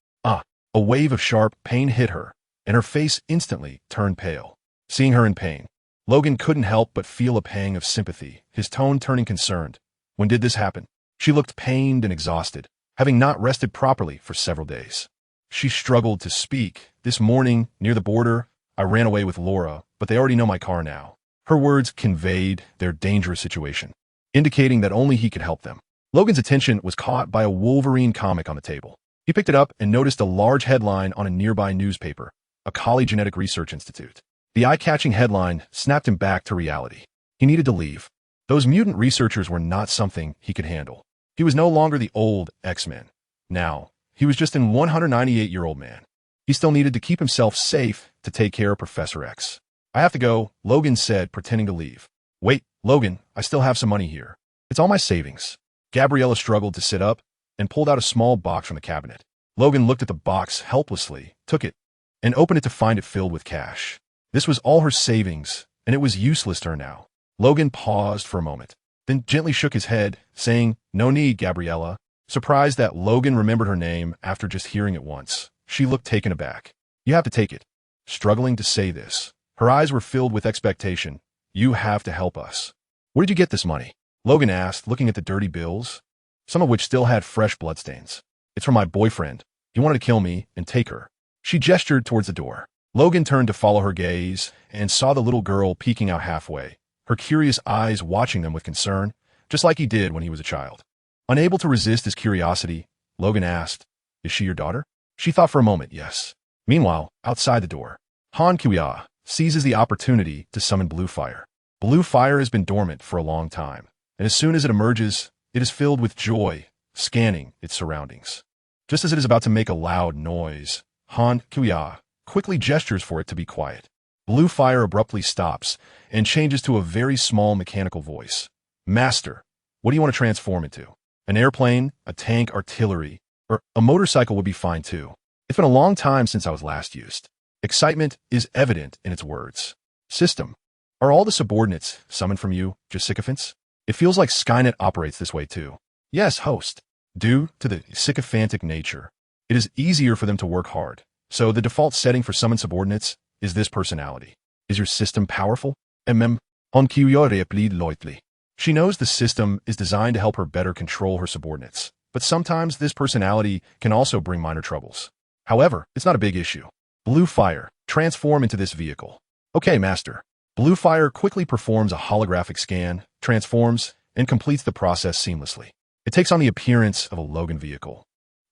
A wave of sharp pain hit her, and her face instantly turned pale. Seeing her in pain, Logan couldn't help but feel a pang of sympathy, his tone turning concerned. When did this happen? She looked pained and exhausted, having not rested properly for several days. She struggled to speak. This morning, near the border, I ran away with Laura, but they already know my car now. Her words conveyed their dangerous situation, indicating that only he could help them. Logan's attention was caught by a Wolverine comic on the table. He picked it up and noticed a large headline on a nearby newspaper, a Collie Genetic Research Institute. The eye-catching headline snapped him back to reality. He needed to leave. Those mutant researchers were not something he could handle. He was no longer the old X-Men. Now, he was just an 198-year-old man. He still needed to keep himself safe to take care of Professor X. I have to go, Logan said, pretending to leave. Wait, Logan, I still have some money here. It's all my savings. Gabriella struggled to sit up and pulled out a small box from the cabinet. Logan looked at the box helplessly, took it, and opened it to find it filled with cash. This was all her savings, and it was useless to her now. Logan paused for a moment, then gently shook his head, saying, No need, Gabriella. Surprised that Logan remembered her name after just hearing it once, she looked taken aback. You have to take it. Struggling to say this, her eyes were filled with expectation. You have to help us. Where did you get this money? Logan asked, looking at the dirty bills, some of which still had fresh bloodstains. It's from my boyfriend. He wanted to kill me and take her. She gestured towards the door. Logan turned to follow her gaze and saw the little girl peeking out halfway, her curious eyes watching them with concern, just like he did when he was a child. Unable to resist his curiosity, Logan asked, Is she your daughter? She thought for a moment, yes. Meanwhile, outside the door, Han Kuya seizes the opportunity to summon Blue Fire. Blue Fire has been dormant for a long time, and as soon as it emerges, it is filled with joy, scanning its surroundings. Just as it is about to make a loud noise, Han Kuya quickly gestures for it to be quiet. Blue Fire abruptly stops and changes to a very small mechanical voice. Master, what do you want to transform into? An airplane, a tank, artillery, or a motorcycle would be fine too. It's been a long time since I was last used. Excitement is evident in its words. System, are all the subordinates summoned from you just sycophants? It feels like Skynet operates this way too. Yes, host. Due to the sycophantic nature, it is easier for them to work hard. So the default setting for summoned subordinates is this personality. Is your system powerful? On replied lightly. She knows the system is designed to help her better control her subordinates, but sometimes this personality can also bring minor troubles. However, it's not a big issue. Blue Fire, transform into this vehicle. Okay, Master. Blue Fire quickly performs a holographic scan, transforms, and completes the process seamlessly. It takes on the appearance of a Logan vehicle,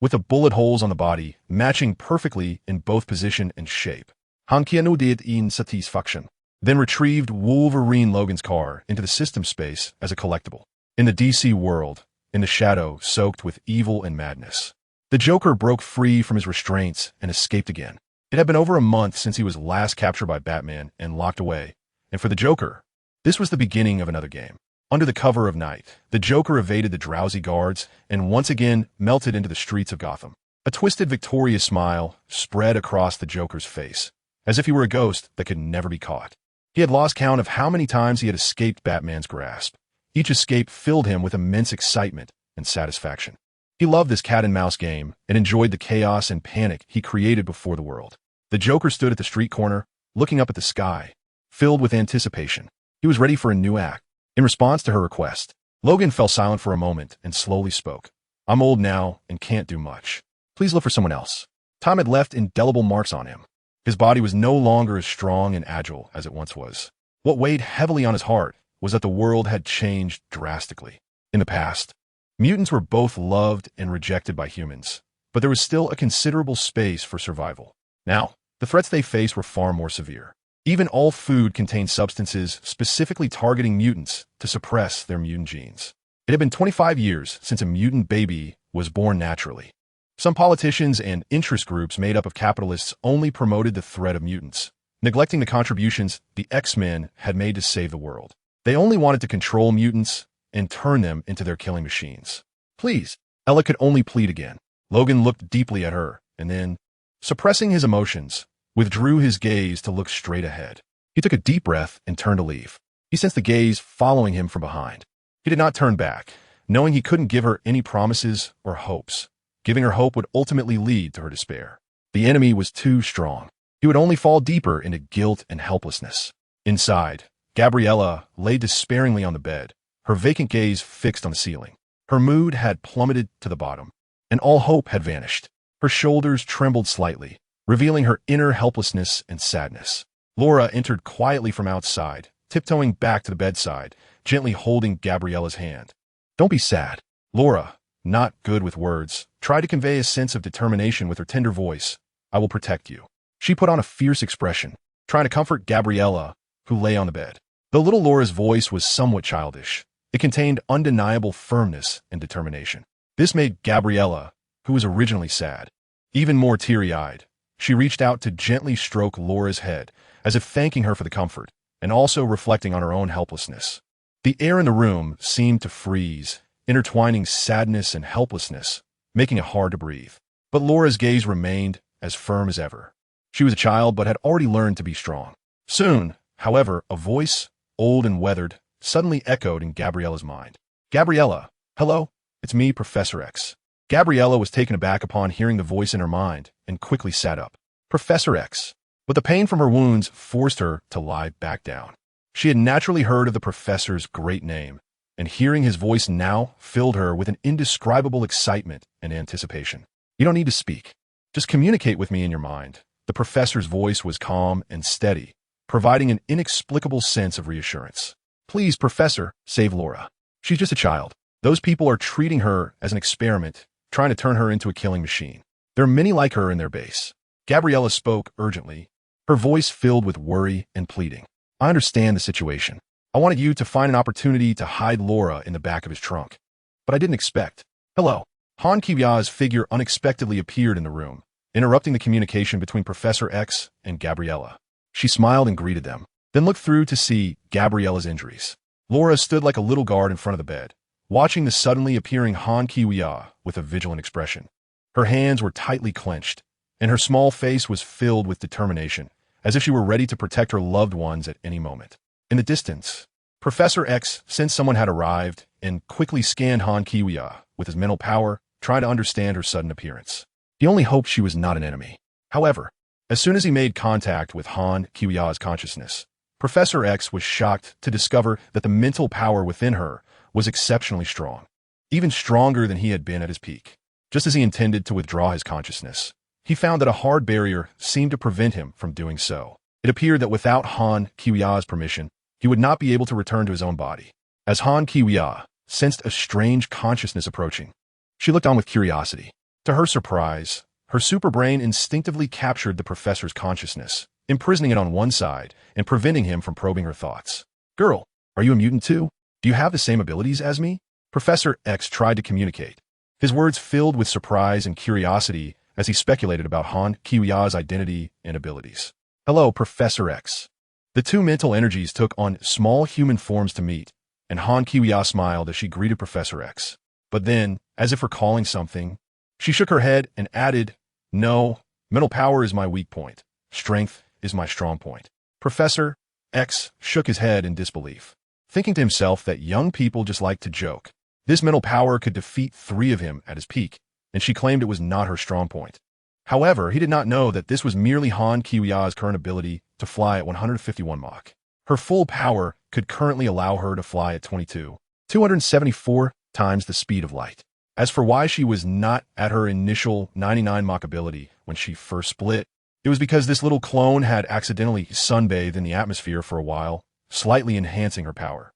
with the bullet holes on the body matching perfectly in both position and shape. Han did in satisfaction, then retrieved Wolverine Logan's car into the system space as a collectible. In the DC world, in the shadow soaked with evil and madness, the Joker broke free from his restraints and escaped again. It had been over a month since he was last captured by Batman and locked away, and for the Joker, this was the beginning of another game. Under the cover of night, the Joker evaded the drowsy guards and once again melted into the streets of Gotham. A twisted, victorious smile spread across the Joker's face, as if he were a ghost that could never be caught. He had lost count of how many times he had escaped Batman's grasp. Each escape filled him with immense excitement and satisfaction. He loved this cat-and-mouse game and enjoyed the chaos and panic he created before the world. The Joker stood at the street corner, looking up at the sky, filled with anticipation. He was ready for a new act. In response to her request, Logan fell silent for a moment and slowly spoke. "I'm old now and can't do much. Please look for someone else." Time had left indelible marks on him. His body was no longer as strong and agile as it once was. What weighed heavily on his heart was that the world had changed drastically. In the past, mutants were both loved and rejected by humans, but there was still a considerable space for survival. Now, the threats they faced were far more severe. Even all food contained substances specifically targeting mutants to suppress their mutant genes. It had been 25 years since a mutant baby was born naturally. Some politicians and interest groups made up of capitalists only promoted the threat of mutants, neglecting the contributions the X-Men had made to save the world. They only wanted to control mutants and turn them into their killing machines. "Please," Ella could only plead again. Logan looked deeply at her, and then, suppressing his emotions, withdrew his gaze to look straight ahead. He took a deep breath and turned to leave. He sensed the gaze following him from behind. He did not turn back, knowing he couldn't give her any promises or hopes. Giving her hope would ultimately lead to her despair. The enemy was too strong. He would only fall deeper into guilt and helplessness. Inside, Gabriella lay despairingly on the bed, her vacant gaze fixed on the ceiling. Her mood had plummeted to the bottom, and all hope had vanished. Her shoulders trembled slightly, revealing her inner helplessness and sadness. Laura entered quietly from outside, tiptoeing back to the bedside, gently holding Gabriella's hand. "Don't be sad." Laura, not good with words, tried to convey a sense of determination with her tender voice. "I will protect you." She put on a fierce expression, trying to comfort Gabriella, who lay on the bed. Though little Laura's voice was somewhat childish, it contained undeniable firmness and determination. This made Gabriella, who was originally sad, even more teary-eyed. She reached out to gently stroke Laura's head, as if thanking her for the comfort, and also reflecting on her own helplessness. The air in the room seemed to freeze, intertwining sadness and helplessness, making it hard to breathe. But Laura's gaze remained as firm as ever. She was a child but had already learned to be strong. Soon, however, a voice, old and weathered, suddenly echoed in Gabriella's mind. "Gabriella, hello, it's me, Professor X." Gabriella was taken aback upon hearing the voice in her mind and quickly sat up. Professor X. But the pain from her wounds forced her to lie back down. She had naturally heard of the professor's great name, and hearing his voice now filled her with an indescribable excitement and anticipation. "You don't need to speak. Just communicate with me in your mind." The professor's voice was calm and steady, providing an inexplicable sense of reassurance. "Please, Professor, save Laura. She's just a child. Those people are treating her as an experiment, trying to turn her into a killing machine. There are many like her in their base." Gabriella spoke urgently, her voice filled with worry and pleading. "I understand the situation. I wanted you to find an opportunity to hide Laura in the back of his trunk. But I didn't expect." "Hello." Han Kiwia's figure unexpectedly appeared in the room, interrupting the communication between Professor X and Gabriella. She smiled and greeted them, then looked through to see Gabriella's injuries. Laura stood like a little guard in front of the bed, watching the suddenly appearing Han Kiwia with a vigilant expression. Her hands were tightly clenched, and her small face was filled with determination, as if she were ready to protect her loved ones at any moment. In the distance, Professor X sensed someone had arrived and quickly scanned Han Kiwia with his mental power, trying to understand her sudden appearance. He only hoped she was not an enemy. However, as soon as he made contact with Han Kiwia's consciousness, Professor X was shocked to discover that the mental power within her was exceptionally strong, even stronger than he had been at his peak. Just as he intended to withdraw his consciousness, he found that a hard barrier seemed to prevent him from doing so. It appeared that without Han Kiwia's permission, he would not be able to return to his own body. As Han Kiwia sensed a strange consciousness approaching, she looked on with curiosity. To her surprise, her superbrain instinctively captured the professor's consciousness, imprisoning it on one side and preventing him from probing her thoughts. "Girl, are you a mutant too? Do you have the same abilities as me?" Professor X tried to communicate, his words filled with surprise and curiosity as he speculated about Han Kiwia's identity and abilities. Hello, Professor X. The two mental energies took on small human forms to meet, and Han Kiwia smiled as she greeted Professor X. But then, as if recalling something, she shook her head and added, "No, mental power is my weak point. Strength is my strong point." Professor X shook his head in disbelief, thinking to himself that young people just like to joke. This mental power could defeat 3 of him at his peak, and she claimed it was not her strong point. However, he did not know that this was merely Han Kiwia's current ability to fly at 151 Mach. Her full power could currently allow her to fly at 274 times the speed of light. As for why she was not at her initial 99 Mach ability when she first split, it was because this little clone had accidentally sunbathed in the atmosphere for a while, slightly enhancing her power.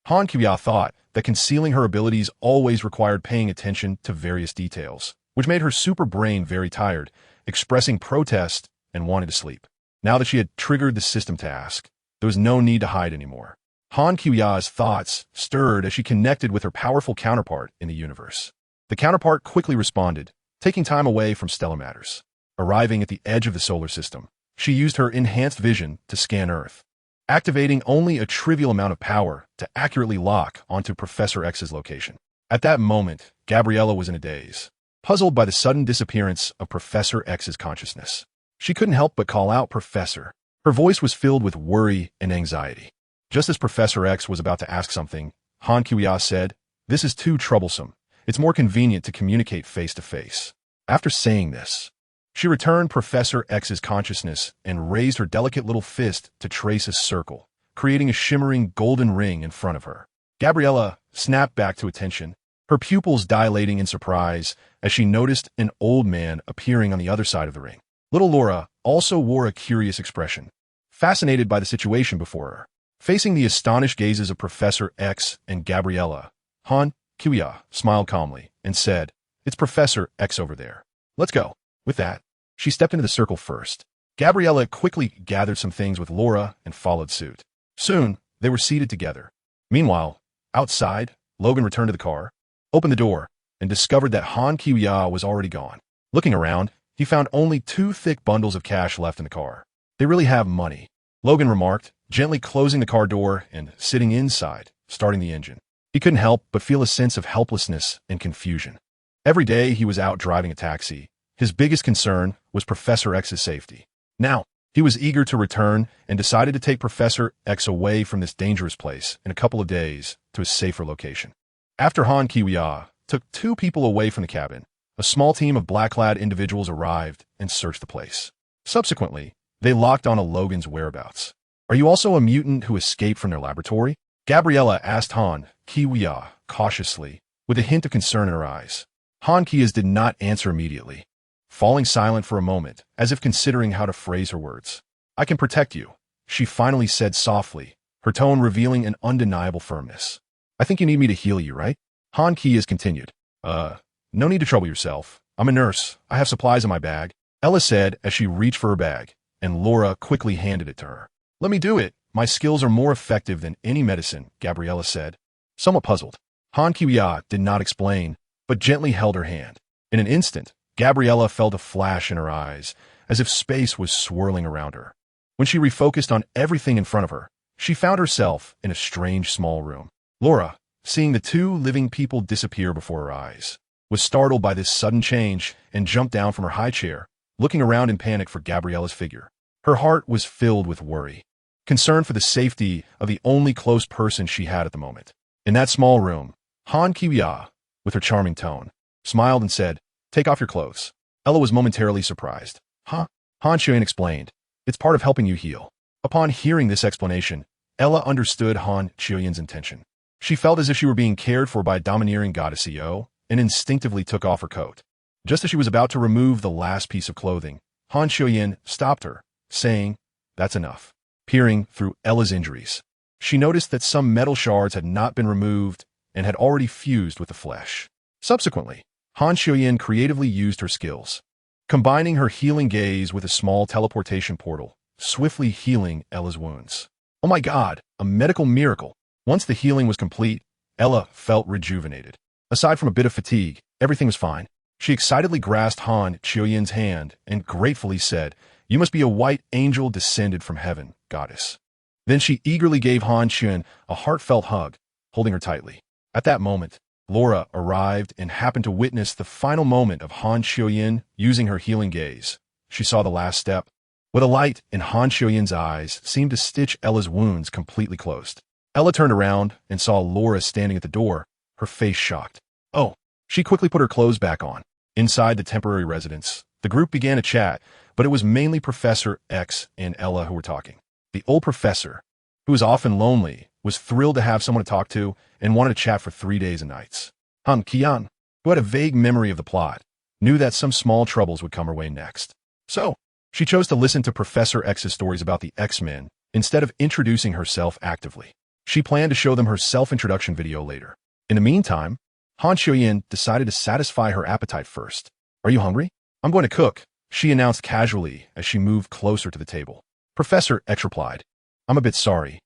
Han Kiwia thought that concealing her abilities always required paying attention to various details, which made her super brain very tired, expressing protest and wanting to sleep. Now that she had triggered the system task, there was no need to hide anymore. Han Kiwia's thoughts stirred as she connected with her powerful counterpart in the universe. The counterpart quickly responded, taking time away from stellar matters. Arriving at the edge of the solar system, she used her enhanced vision to scan Earth, activating only a trivial amount of power to accurately lock onto Professor X's location. At that moment, Gabriella was in a daze, puzzled by the sudden disappearance of Professor X's consciousness. She couldn't help but call out Professor. Her voice was filled with worry and anxiety. Just as Professor X was about to ask something, Han Kiwia said, "This is too troublesome. It's more convenient to communicate face to face." After saying this, she returned Professor X's consciousness and raised her delicate little fist to trace a circle, creating a shimmering golden ring in front of her. Gabriella snapped back to attention, her pupils dilating in surprise as she noticed an old man appearing on the other side of the ring. Little Laura also wore a curious expression, fascinated by the situation before her. Facing the astonished gazes of Professor X and Gabriella, Han Kiwia smiled calmly and said, "It's Professor X over there. Let's go." With that, she stepped into the circle first. Gabriella quickly gathered some things with Laura and followed suit. Soon, they were seated together. Meanwhile, outside, Logan returned to the car, opened the door, and discovered that Han Kiwia was already gone. Looking around, he found only 2 thick bundles of cash left in the car. "They really have money," Logan remarked, gently closing the car door and sitting inside, starting the engine. He couldn't help but feel a sense of helplessness and confusion. Every day he was out driving a taxi. His biggest concern was Professor X's safety. Now, he was eager to return and decided to take Professor X away from this dangerous place in a couple of days to a safer location. After Han Kiwia took 2 people away from the cabin, a small team of black-clad individuals arrived and searched the place. Subsequently, they locked on Logan's whereabouts. "Are you also a mutant who escaped from their laboratory?" Gabriella asked Han Kiwia cautiously, with a hint of concern in her eyes. Han Kiwia did not answer immediately, falling silent for a moment, as if considering how to phrase her words. "I can protect you," she finally said softly, her tone revealing an undeniable firmness. "I think you need me to heal you, right?" Han Kiwia continued. No need to trouble yourself. I'm a nurse. I have supplies in my bag," Ella said as she reached for her bag, and Laura quickly handed it to her. "Let me do it. My skills are more effective than any medicine," Gabriella said. Somewhat puzzled, Han Kiwia did not explain, but gently held her hand. In an instant, Gabriella felt a flash in her eyes, as if space was swirling around her. When she refocused on everything in front of her, she found herself in a strange small room. Laura, seeing the 2 living people disappear before her eyes, was startled by this sudden change and jumped down from her high chair, looking around in panic for Gabriella's figure. Her heart was filled with worry, concern for the safety of the only close person she had at the moment. In that small room, Han Kiwia, with her charming tone, smiled and said, "Take off your clothes." Ella was momentarily surprised. "Huh?" Han Kiwia explained, "It's part of helping you heal." Upon hearing this explanation, Ella understood Han Kiwia's intention. She felt as if she were being cared for by a domineering goddess EO, and instinctively took off her coat. Just as she was about to remove the last piece of clothing, Han Kiwia stopped her, saying, "That's enough." Peering through Ella's injuries, she noticed that some metal shards had not been removed and had already fused with the flesh. Subsequently, Han Kiwia creatively used her skills, combining her healing gaze with a small teleportation portal, swiftly healing Ella's wounds. Oh my God, a medical miracle! Once the healing was complete, Ella felt rejuvenated. Aside from a bit of fatigue, everything was fine. She excitedly grasped Han Chioyin's hand and gratefully said, "You must be a white angel descended from heaven, goddess." Then she eagerly gave Han Chioyin a heartfelt hug, holding her tightly. At that moment, Laura arrived and happened to witness the final moment of Han Chioyin using her healing gaze. She saw the last step, with a light in Han Chioyin's eyes seemed to stitch Ella's wounds completely closed. Ella turned around and saw Laura standing at the door, her face shocked. Oh, she quickly put her clothes back on. Inside the temporary residence, the group began to chat, but it was mainly Professor X and Ella who were talking. The old professor, who was often lonely, was thrilled to have someone to talk to and wanted to chat for 3 days and nights. Han Qian, who had a vague memory of the plot, knew that some small troubles would come her way next. So, she chose to listen to Professor X's stories about the X-Men instead of introducing herself actively. She planned to show them her self-introduction video later. In the meantime, Han Chioyin decided to satisfy her appetite first. "Are you hungry? I'm going to cook," she announced casually as she moved closer to the table. Professor X replied, "I'm a bit sorry,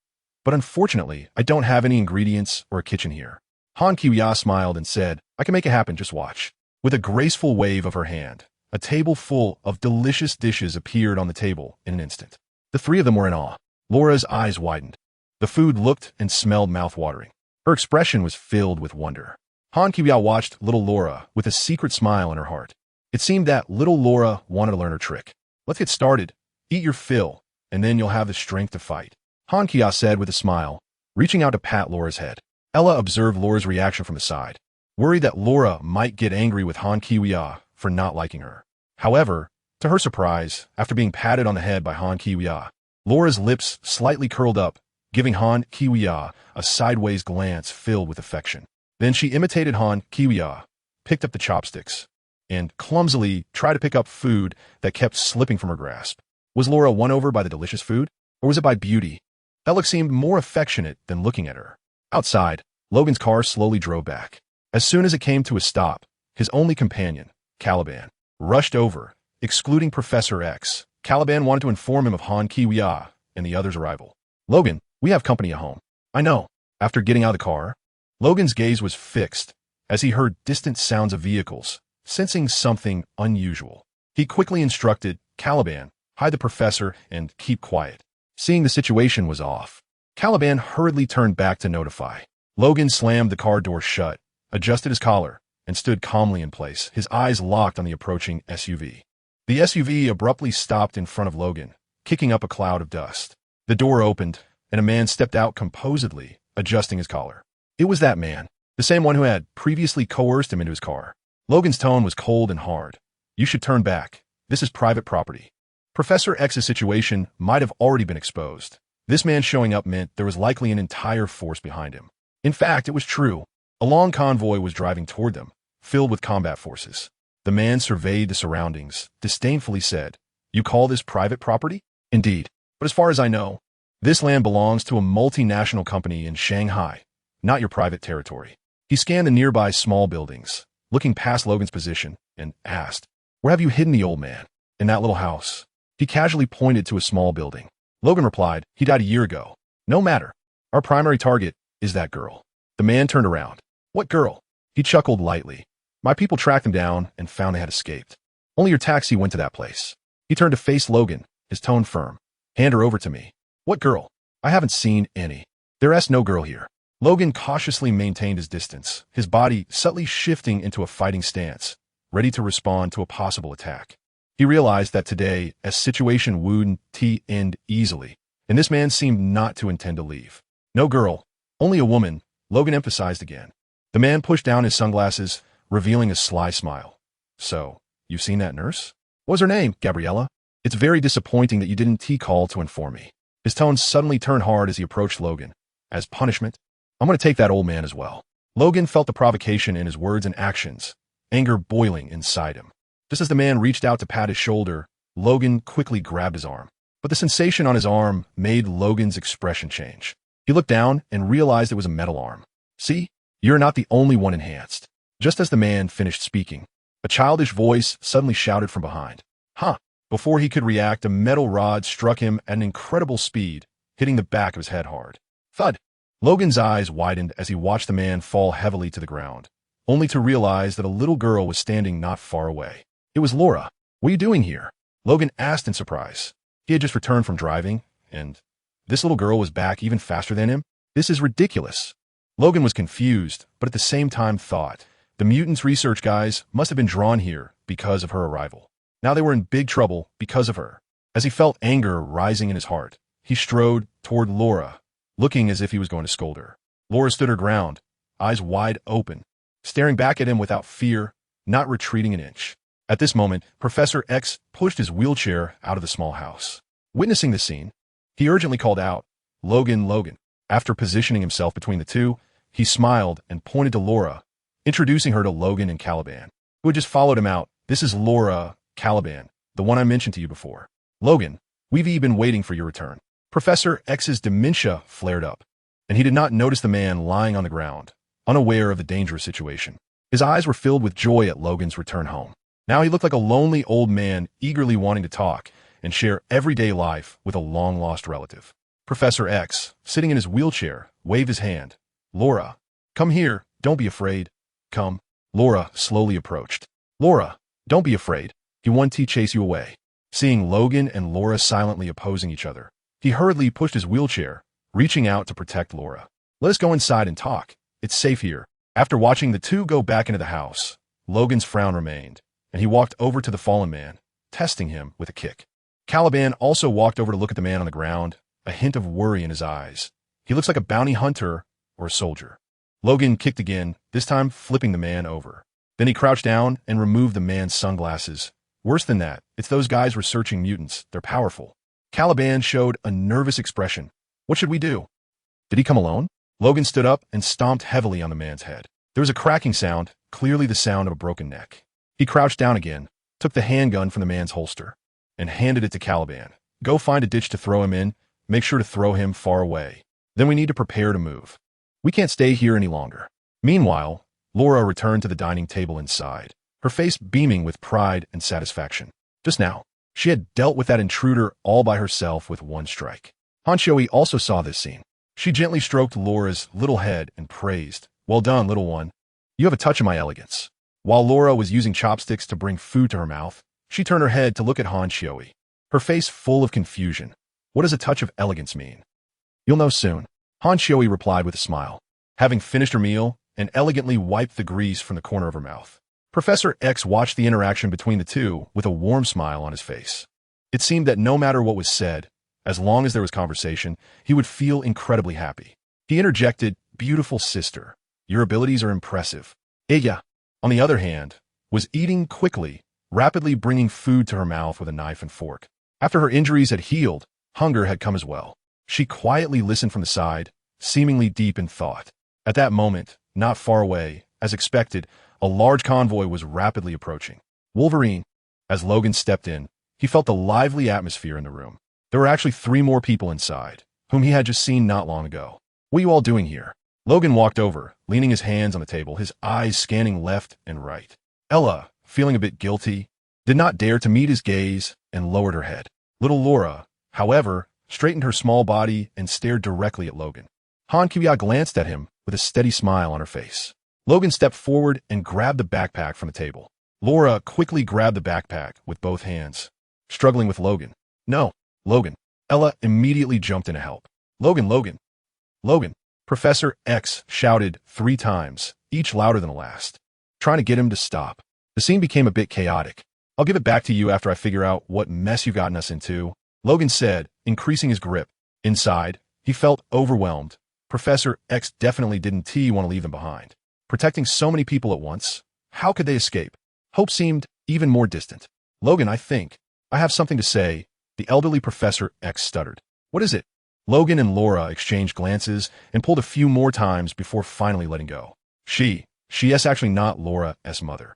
but unfortunately, I don't have any ingredients or a kitchen here." Han Qiya smiled and said, "I can make it happen, just watch." With a graceful wave of her hand, a table full of delicious dishes appeared on the table in an instant. The three of them were in awe. Laura's eyes widened. The food looked and smelled mouth-watering. Her expression was filled with wonder. Han Qiya watched little Laura with a secret smile in her heart. It seemed that little Laura wanted to learn her trick. "Let's get started. Eat your fill, and then you'll have the strength to fight," Han Qiya said with a smile, reaching out to pat Laura's head. Ella observed Laura's reaction from the side, worried that Laura might get angry with Han Qiya for not liking her. However, to her surprise, after being patted on the head by Han Qiya, Laura's lips slightly curled up, giving Han Qiya a sideways glance filled with affection. Then she imitated Han Qiya, picked up the chopsticks, and clumsily tried to pick up food that kept slipping from her grasp. Was Laura won over by the delicious food, or was it by beauty? Ella seemed more affectionate than looking at her. Outside, Logan's car slowly drove back. As soon as it came to a stop, his only companion, Caliban, rushed over, excluding Professor X. Caliban wanted to inform him of Han Qiya and the other's arrival. "Logan, we have company at home." "I know." After getting out of the car, Logan's gaze was fixed as he heard distant sounds of vehicles, sensing something unusual. He quickly instructed Caliban, "Hide the professor and keep quiet." Seeing the situation was off, Caliban hurriedly turned back to notify. Logan slammed the car door shut, adjusted his collar, and stood calmly in place, his eyes locked on the approaching SUV. The SUV abruptly stopped in front of Logan, kicking up a cloud of dust. The door opened, and a man stepped out composedly, adjusting his collar. It was that man, the same one who had previously coerced him into his car. Logan's tone was cold and hard. "You should turn back. This is private property." Professor X's situation might have already been exposed. This man showing up meant there was likely an entire force behind him. In fact, it was true. A long convoy was driving toward them, filled with combat forces. The man surveyed the surroundings, disdainfully said, "You call this private property?" "Indeed. But as far as I know, this land belongs to a multinational company in Shanghai, not your private territory." He scanned the nearby small buildings, looking past Logan's position, and asked, "Where have you hidden the old man?" "In that little house." He casually pointed to a small building. Logan replied, "He died a year ago." "No matter. Our primary target is that girl." The man turned around. "What girl?" He chuckled lightly. "My people tracked them down and found they had escaped. Only your taxi went to that place." He turned to face Logan, his tone firm. "Hand her over to me." "What girl?" "I haven't seen any. There's no girl here." Logan cautiously maintained his distance, his body subtly shifting into a fighting stance, ready to respond to a possible attack. He realized that today, a situation wouldn't end easily, and this man seemed not to intend to leave. "No girl, only a woman," Logan emphasized again. The man pushed down his sunglasses, revealing a sly smile. "So, you've seen that nurse? What was her name, Gabriella? It's very disappointing that you didn't call to inform me." His tone suddenly turned hard as he approached Logan. "As punishment, I'm going to take that old man as well." Logan felt the provocation in his words and actions, anger boiling inside him. Just as the man reached out to pat his shoulder, Logan quickly grabbed his arm. But the sensation on his arm made Logan's expression change. He looked down and realized it was a metal arm. "See, you're not the only one enhanced." Just as the man finished speaking, a childish voice suddenly shouted from behind. "Huh!" Before he could react, a metal rod struck him at an incredible speed, hitting the back of his head hard. Thud! Logan's eyes widened as he watched the man fall heavily to the ground, only to realize that a little girl was standing not far away. It was Laura. "What are you doing here?" Logan asked in surprise. He had just returned from driving, and this little girl was back even faster than him? This is ridiculous. Logan was confused, but at the same time thought, the mutants research guys must have been drawn here because of her arrival. Now they were in big trouble because of her. As he felt anger rising in his heart, he strode toward Laura, looking as if he was going to scold her. Laura stood her ground, eyes wide open, staring back at him without fear, not retreating an inch. At this moment, Professor X pushed his wheelchair out of the small house. Witnessing the scene, he urgently called out, "Logan, Logan." After positioning himself between the two, he smiled and pointed to Laura, introducing her to Logan and Caliban, who had just followed him out. "This is Laura, Caliban, the one I mentioned to you before. Logan, we've been waiting for your return." Professor X's dementia flared up, and he did not notice the man lying on the ground, unaware of the dangerous situation. His eyes were filled with joy at Logan's return home. Now he looked like a lonely old man eagerly wanting to talk and share everyday life with a long-lost relative. Professor X, sitting in his wheelchair, waved his hand. "Laura, come here, don't be afraid. Come." Laura slowly approached. "Laura, don't be afraid. He won't chase you away." Seeing Logan and Laura silently opposing each other, he hurriedly pushed his wheelchair, reaching out to protect Laura. "Let us go inside and talk. It's safe here." After watching the two go back into the house, Logan's frown remained, and he walked over to the fallen man, testing him with a kick. Caliban also walked over to look at the man on the ground, a hint of worry in his eyes. He looks like a bounty hunter or a soldier. Logan kicked again, this time flipping the man over. Then he crouched down and removed the man's sunglasses. Worse than that, it's those guys researching mutants. They're powerful. Caliban showed a nervous expression. "What should we do?" "Did he come alone?" Logan stood up and stomped heavily on the man's head. There was a cracking sound, clearly the sound of a broken neck. He crouched down again, took the handgun from the man's holster, and handed it to Caliban. "Go find a ditch to throw him in. Make sure to throw him far away. Then we need to prepare to move. We can't stay here any longer." Meanwhile, Laura returned to the dining table inside, her face beaming with pride and satisfaction. Just now, she had dealt with that intruder all by herself with one strike. Han also saw this scene. She gently stroked Laura's little head and praised, "Well done, little one. You have a touch of my elegance." While Laura was using chopsticks to bring food to her mouth, she turned her head to look at Han, her face full of confusion. "What does a touch of elegance mean?" "You'll know soon," Han replied with a smile. Having finished her meal and elegantly wiped the grease from the corner of her mouth, Professor X watched the interaction between the two with a warm smile on his face. It seemed that no matter what was said, as long as there was conversation, he would feel incredibly happy. He interjected, "Beautiful sister, your abilities are impressive." Ella, on the other hand, was eating quickly, rapidly bringing food to her mouth with a knife and fork. After her injuries had healed, hunger had come as well. She quietly listened from the side, seemingly deep in thought. At that moment, not far away, as expected, a large convoy was rapidly approaching. Wolverine. As Logan stepped in, he felt the lively atmosphere in the room. There were actually 3 more people inside, whom he had just seen not long ago. "What are you all doing here?" Logan walked over, leaning his hands on the table, his eyes scanning left and right. Ella, feeling a bit guilty, did not dare to meet his gaze and lowered her head. Little Laura, however, straightened her small body and stared directly at Logan. Han glanced at him with a steady smile on her face. Logan stepped forward and grabbed the backpack from the table. Laura quickly grabbed the backpack with both hands, struggling with Logan. "No, Logan." Ella immediately jumped in to help. "Logan, Logan, Logan." Professor X shouted 3 times, each louder than the last, trying to get him to stop. The scene became a bit chaotic. "I'll give it back to you after I figure out what mess you've gotten us into," Logan said, increasing his grip. Inside, he felt overwhelmed. Professor X definitely didn't want to leave them behind. Protecting so many people at once, how could they escape? Hope seemed even more distant. "Logan, I think I have something to say," the elderly Professor X stuttered. "What is it?" Logan and Laura exchanged glances and pulled a few more times before finally letting go. She is actually not Laura's mother.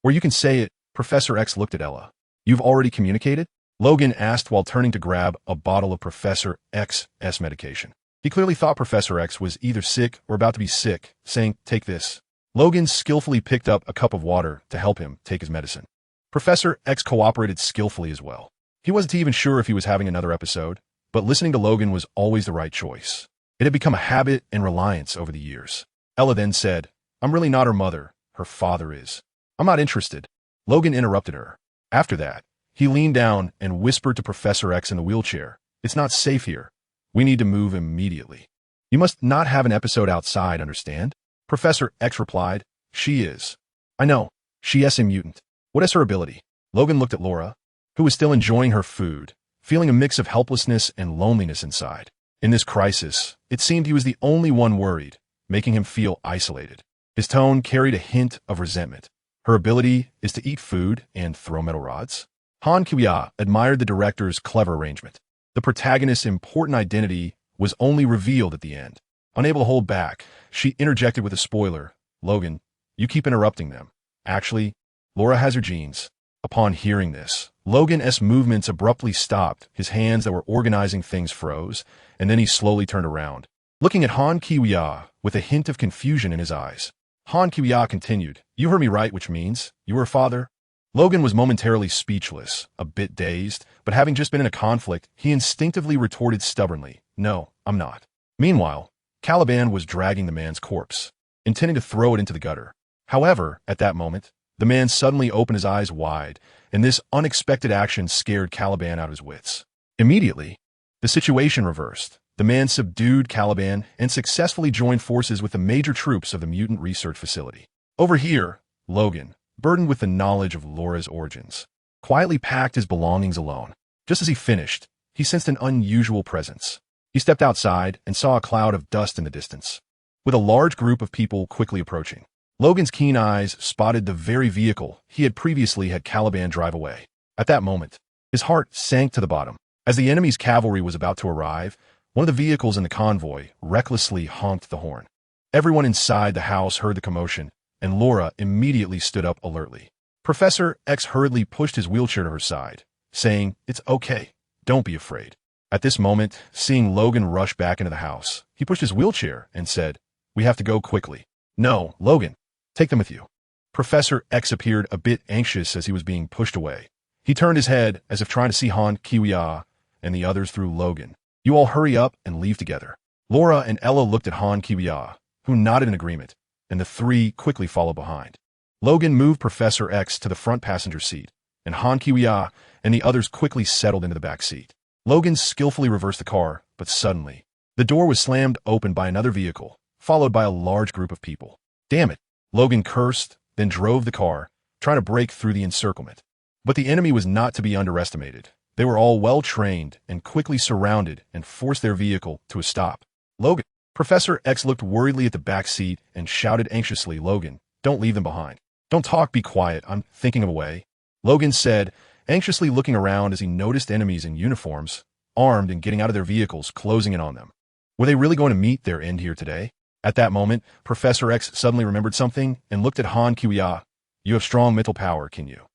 "Or you can say it," Professor X looked at Ella. "You've already communicated?" Logan asked while turning to grab a bottle of Professor X's medication. He clearly thought Professor X was either sick or about to be sick, saying, "Take this." Logan skillfully picked up a cup of water to help him take his medicine. Professor X cooperated skillfully as well. He wasn't even sure if he was having another episode, but listening to Logan was always the right choice. It had become a habit and reliance over the years. Ella then said, I'm really not her mother. Her father is. I'm not interested. Logan interrupted her. After that, he leaned down and whispered to Professor X in the wheelchair, It's not safe here. We need to move immediately. You must not have an episode outside, understand? Professor X replied, She is. I know. She is a mutant. What is her ability? Logan looked at Laura, who was still enjoying her food, feeling a mix of helplessness and loneliness inside. In this crisis, it seemed he was the only one worried, making him feel isolated. His tone carried a hint of resentment. Her ability is to eat food and throw metal rods. Han Kuya admired the director's clever arrangement. The protagonist's important identity was only revealed at the end. Unable to hold back, she interjected with a spoiler. Logan, you keep interrupting them. Actually, Laura has her genes. Upon hearing this, Logan's movements abruptly stopped, his hands that were organizing things froze, and then he slowly turned around, looking at Han Kiwya with a hint of confusion in his eyes. Han Kiwya continued, You heard me right, which means you were a father? Logan was momentarily speechless, a bit dazed, but having just been in a conflict, he instinctively retorted stubbornly, No, I'm not. Meanwhile, Caliban was dragging the man's corpse, intending to throw it into the gutter. However, at that moment, the man suddenly opened his eyes wide, and this unexpected action scared Caliban out of his wits. Immediately, the situation reversed. The man subdued Caliban and successfully joined forces with the major troops of the mutant research facility. Over here, Logan, burdened with the knowledge of Laura's origins, quietly packed his belongings alone. Just as he finished, he sensed an unusual presence. He stepped outside and saw a cloud of dust in the distance, with a large group of people quickly approaching. Logan's keen eyes spotted the very vehicle he had previously had Caliban drive away. At that moment, his heart sank to the bottom. As the enemy's cavalry was about to arrive, one of the vehicles in the convoy recklessly honked the horn. Everyone inside the house heard the commotion, and Laura immediately stood up alertly. Professor X hurriedly pushed his wheelchair to her side, saying, It's okay. Don't be afraid. At this moment, seeing Logan rush back into the house, he pushed his wheelchair and said, We have to go quickly. No, Logan. Take them with you. Professor X appeared a bit anxious as he was being pushed away. He turned his head as if trying to see Han Kiwya and the others through Logan. You all hurry up and leave together. Laura and Ella looked at Han Kiwya, who nodded in agreement, and the three quickly followed behind. Logan moved Professor X to the front passenger seat, and Han Kiwya and the others quickly settled into the back seat. Logan skillfully reversed the car, but suddenly, the door was slammed open by another vehicle, followed by a large group of people. Damn it! Logan cursed, then drove the car, trying to break through the encirclement. But the enemy was not to be underestimated. They were all well-trained and quickly surrounded and forced their vehicle to a stop. Logan. Professor X looked worriedly at the back seat and shouted anxiously, Logan, don't leave them behind. Don't talk, be quiet, I'm thinking of a way. Logan said, anxiously looking around as he noticed enemies in uniforms, armed and getting out of their vehicles, closing in on them. Were they really going to meet their end here today? At that moment, Professor X suddenly remembered something and looked at Han Kiwya. You have strong mental power, can you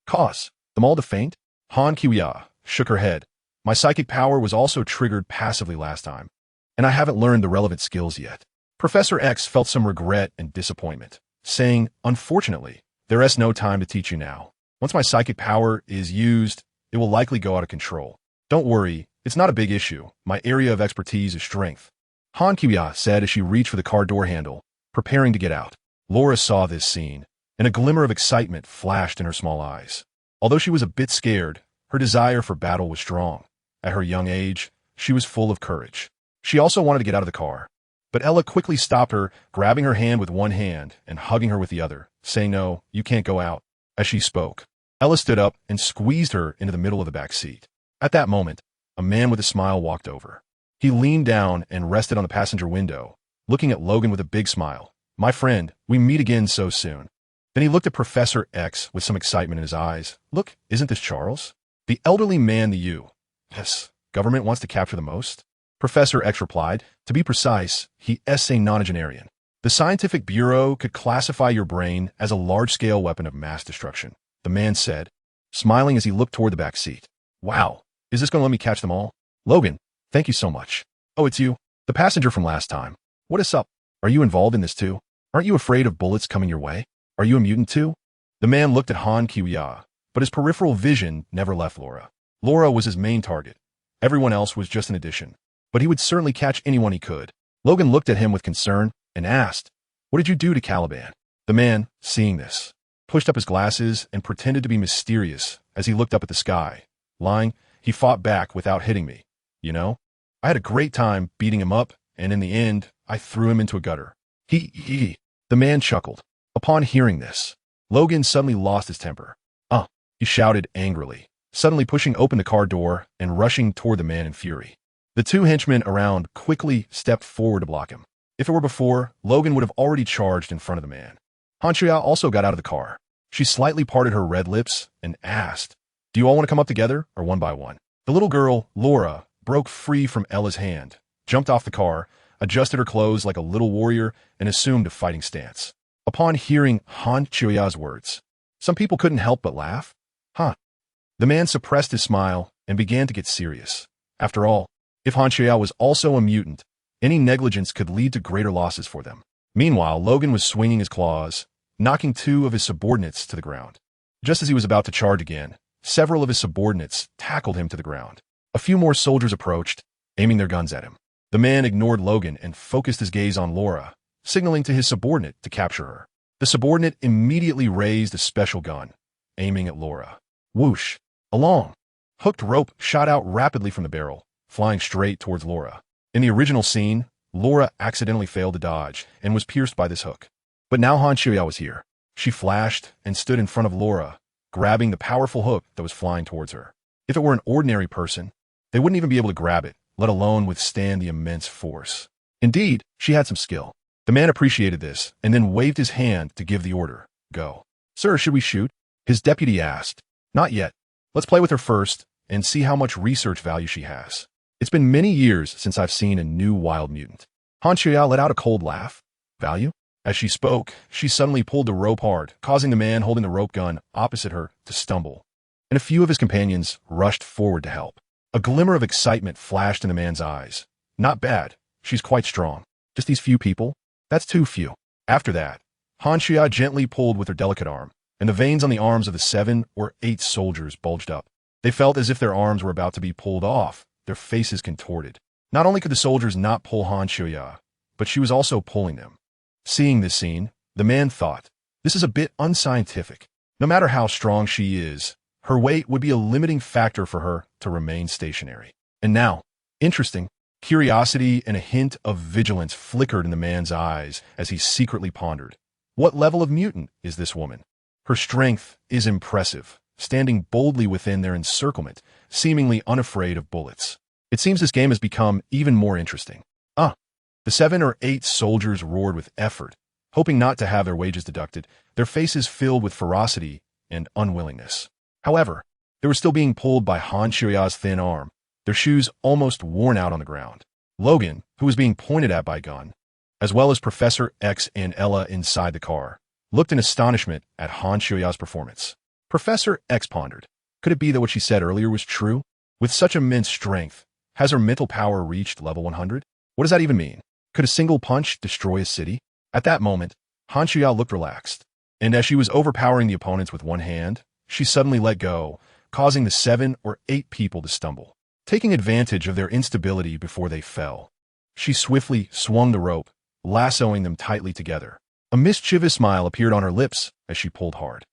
cause them all to faint? Han Kiwya shook her head. My psychic power was also triggered passively last time, and I haven't learned the relevant skills yet. Professor X felt some regret and disappointment, saying, Unfortunately, there is no time to teach you now. Once my psychic power is used, it will likely go out of control. Don't worry, it's not a big issue. My area of expertise is strength. Han Kiwya said as she reached for the car door handle, preparing to get out. Laura saw this scene, and a glimmer of excitement flashed in her small eyes. Although she was a bit scared, her desire for battle was strong. At her young age, she was full of courage. She also wanted to get out of the car, but Ella quickly stopped her, grabbing her hand with one hand and hugging her with the other, saying, No, you can't go out. As she spoke, Ella stood up and squeezed her into the middle of the back seat. At that moment, a man with a smile walked over. He leaned down and rested on the passenger window, looking at Logan with a big smile. My friend, we meet again so soon. Then he looked at Professor X with some excitement in his eyes. Look, isn't this Charles? The elderly man the U.S. government wants to capture the most? Professor X replied, To be precise, he is a nonagenarian. The Scientific Bureau could classify your brain as a large-scale weapon of mass destruction, the man said, smiling as he looked toward the back seat. Wow, is this going to let me catch them all? Logan, thank you so much. Oh, it's you, the passenger from last time. What is up? Are you involved in this too? Aren't you afraid of bullets coming your way? Are you a mutant too? The man looked at Han Kiwya, but his peripheral vision never left Laura. Laura was his main target. Everyone else was just an addition. but he would certainly catch anyone he could. Logan looked at him with concern and asked, "What did you do to Caliban?" The man, seeing this, pushed up his glasses and pretended to be mysterious as he looked up at the sky. Lying, he fought back without hitting me. You know, I had a great time beating him up, and in the end, I threw him into a gutter. He. The man chuckled. Upon hearing this, Logan suddenly lost his temper. He shouted angrily, suddenly pushing open the car door and rushing toward the man in fury. The two henchmen around quickly stepped forward to block him. If it were before, Logan would have already charged in front of the man. Hanchuya also got out of the car. She slightly parted her red lips and asked, "Do you all want to come up together or one by one?" The little girl, Laura, broke free from Ella's hand, jumped off the car, adjusted her clothes like a little warrior, and assumed a fighting stance. Upon hearing Hanchuya's words, some people couldn't help but laugh. The man suppressed his smile and began to get serious. After all, if Hanchuya was also a mutant, any negligence could lead to greater losses for them. Meanwhile, Logan was swinging his claws, knocking two of his subordinates to the ground. Just as he was about to charge again, several of his subordinates tackled him to the ground. A few more soldiers approached, aiming their guns at him. The man ignored Logan and focused his gaze on Laura, signaling to his subordinate to capture her. The subordinate immediately raised a special gun, aiming at Laura. Whoosh! A long, hooked rope shot out rapidly from the barrel, flying straight towards Laura. In the original scene, Laura accidentally failed to dodge and was pierced by this hook. But now Hanchuya was here. She flashed and stood in front of Laura, grabbing the powerful hook that was flying towards her. If it were an ordinary person, they wouldn't even be able to grab it, let alone withstand the immense force. Indeed, she had some skill. The man appreciated this and then waved his hand to give the order. Go. "Sir, should we shoot?" His deputy asked. "Not yet. Let's play with her first and see how much research value she has. It's been many years since I've seen a new wild mutant." Hanchuya let out a cold laugh. "Value?" As she spoke, she suddenly pulled the rope hard, causing the man holding the rope gun opposite her to stumble, and a few of his companions rushed forward to help. A glimmer of excitement flashed in the man's eyes. "Not bad. She's quite strong. Just these few people? That's too few." After that, Hanchuya gently pulled with her delicate arm, and the veins on the arms of the 7 or 8 soldiers bulged up. They felt as if their arms were about to be pulled off, their faces contorted. Not only could the soldiers not pull Hanchuya, but she was also pulling them. Seeing this scene, the man thought, this is a bit unscientific. No matter how strong she is, her weight would be a limiting factor for her to remain stationary. And now, interesting, curiosity and a hint of vigilance flickered in the man's eyes as he secretly pondered. What level of mutant is this woman? Her strength is impressive, standing boldly within their encirclement, seemingly unafraid of bullets. It seems this game has become even more interesting. The 7 or 8 soldiers roared with effort, hoping not to have their wages deducted, their faces filled with ferocity and unwillingness. However, they were still being pulled by Hanchuya's thin arm, their shoes almost worn out on the ground. Logan, who was being pointed at by a gun, as well as Professor X and Ella inside the car, looked in astonishment at Hanchuya's performance. Professor X pondered. Could it be that what she said earlier was true? With such immense strength, has her mental power reached level 100? What does that even mean? Could a single punch destroy a city? At that moment, Hanchuya looked relaxed, and as she was overpowering the opponents with one hand, she suddenly let go, causing the 7 or 8 people to stumble. Taking advantage of their instability before they fell, she swiftly swung the rope, lassoing them tightly together. A mischievous smile appeared on her lips as she pulled hard.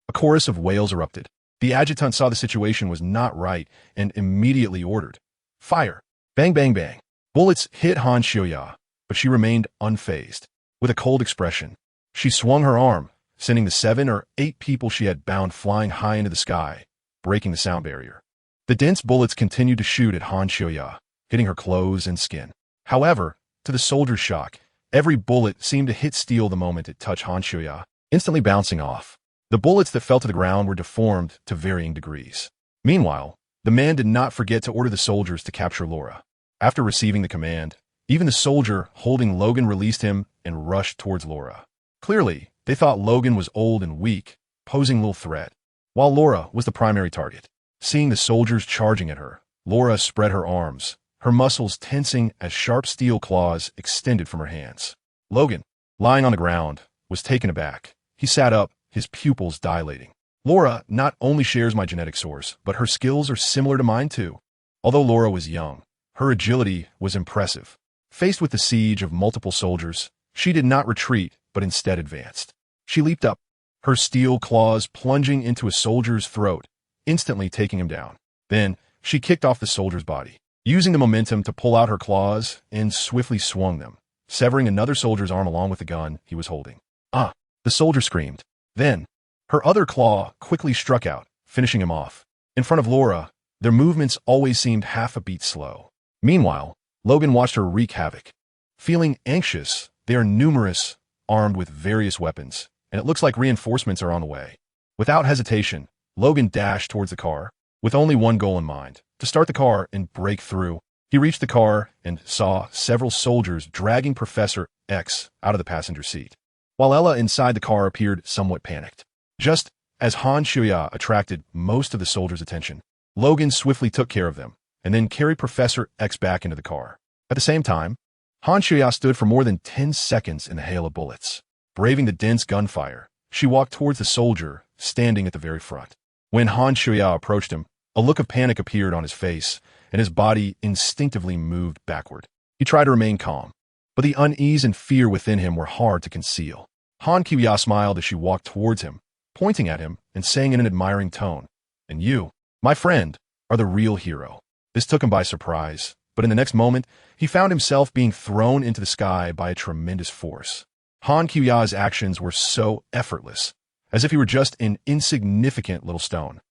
A chorus of wails erupted. The adjutant saw the situation was not right and immediately ordered, "Fire!" Bang, bang, bang. Bullets hit Hanchuya, but she remained unfazed. With a cold expression, she swung her arm, sending the 7 or 8 people she had bound flying high into the sky, breaking the sound barrier. The dense bullets continued to shoot at Hanchuya, hitting her clothes and skin. However, to the soldier's shock, every bullet seemed to hit steel the moment it touched Hanchuya, instantly bouncing off. The bullets that fell to the ground were deformed to varying degrees. Meanwhile, the man did not forget to order the soldiers to capture Laura. After receiving the command, even the soldier holding Logan released him and rushed towards Laura. Clearly, they thought Logan was old and weak, posing little threat, while Laura was the primary target. Seeing the soldiers charging at her, Laura spread her arms, her muscles tensing as sharp steel claws extended from her hands. Logan, lying on the ground, was taken aback. He sat up, his pupils dilating. Laura not only shares my genetic source, but her skills are similar to mine too. Although Laura was young, her agility was impressive. Faced with the siege of multiple soldiers, she did not retreat, but instead advanced. She leaped up, her steel claws plunging into a soldier's throat, instantly taking him down. Then, she kicked off the soldier's body, using the momentum to pull out her claws and swiftly swung them, severing another soldier's arm along with the gun he was holding. Ah! The soldier screamed. Then, her other claw quickly struck out, finishing him off. In front of Laura, their movements always seemed half a beat slow. Meanwhile, Logan watched her wreak havoc. Feeling anxious, they are numerous, armed with various weapons, and it looks like reinforcements are on the way. Without hesitation, Logan dashed towards the car, with only one goal in mind, to start the car and break through. He reached the car and saw several soldiers dragging Professor X out of the passenger seat, while Ella inside the car appeared somewhat panicked. Just as Han Shuya attracted most of the soldiers' attention, Logan swiftly took care of them, and then carried Professor X back into the car. At the same time, Han Shuya stood for more than 10 seconds in a hail of bullets. Braving the dense gunfire, she walked towards the soldier, standing at the very front. When Han Shuya approached him, a look of panic appeared on his face, and his body instinctively moved backward. He tried to remain calm, but the unease and fear within him were hard to conceal. Han Shuya smiled as she walked towards him, pointing at him and saying in an admiring tone, "And you, my friend, are the real hero." This took him by surprise, but in the next moment, he found himself being thrown into the sky by a tremendous force. Han Shuya's actions were so effortless, as if he were just an insignificant little stone.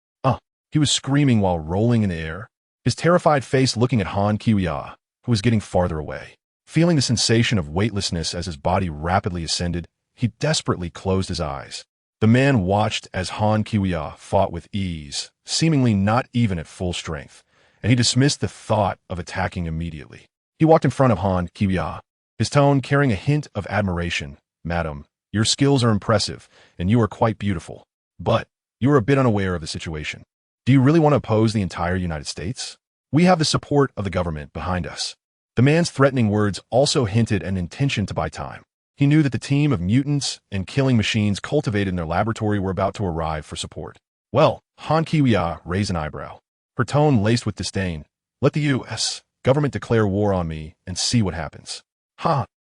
He was screaming while rolling in the air, his terrified face looking at Han Shuya, who was getting farther away. Feeling the sensation of weightlessness as his body rapidly ascended, he desperately closed his eyes. The man watched as Han Shuya fought with ease, seemingly not even at full strength, and he dismissed the thought of attacking immediately. He walked in front of Han Shuya, his tone carrying a hint of admiration. "Madam, your skills are impressive, and you are quite beautiful. But you are a bit unaware of the situation. Do you really want to oppose the entire United States? We have the support of the government behind us." The man's threatening words also hinted an intention to buy time. He knew that the team of mutants and killing machines cultivated in their laboratory were about to arrive for support. "Well," Han Shuya raised an eyebrow, her tone laced with disdain. "Let the U.S. government declare war on me and see what happens."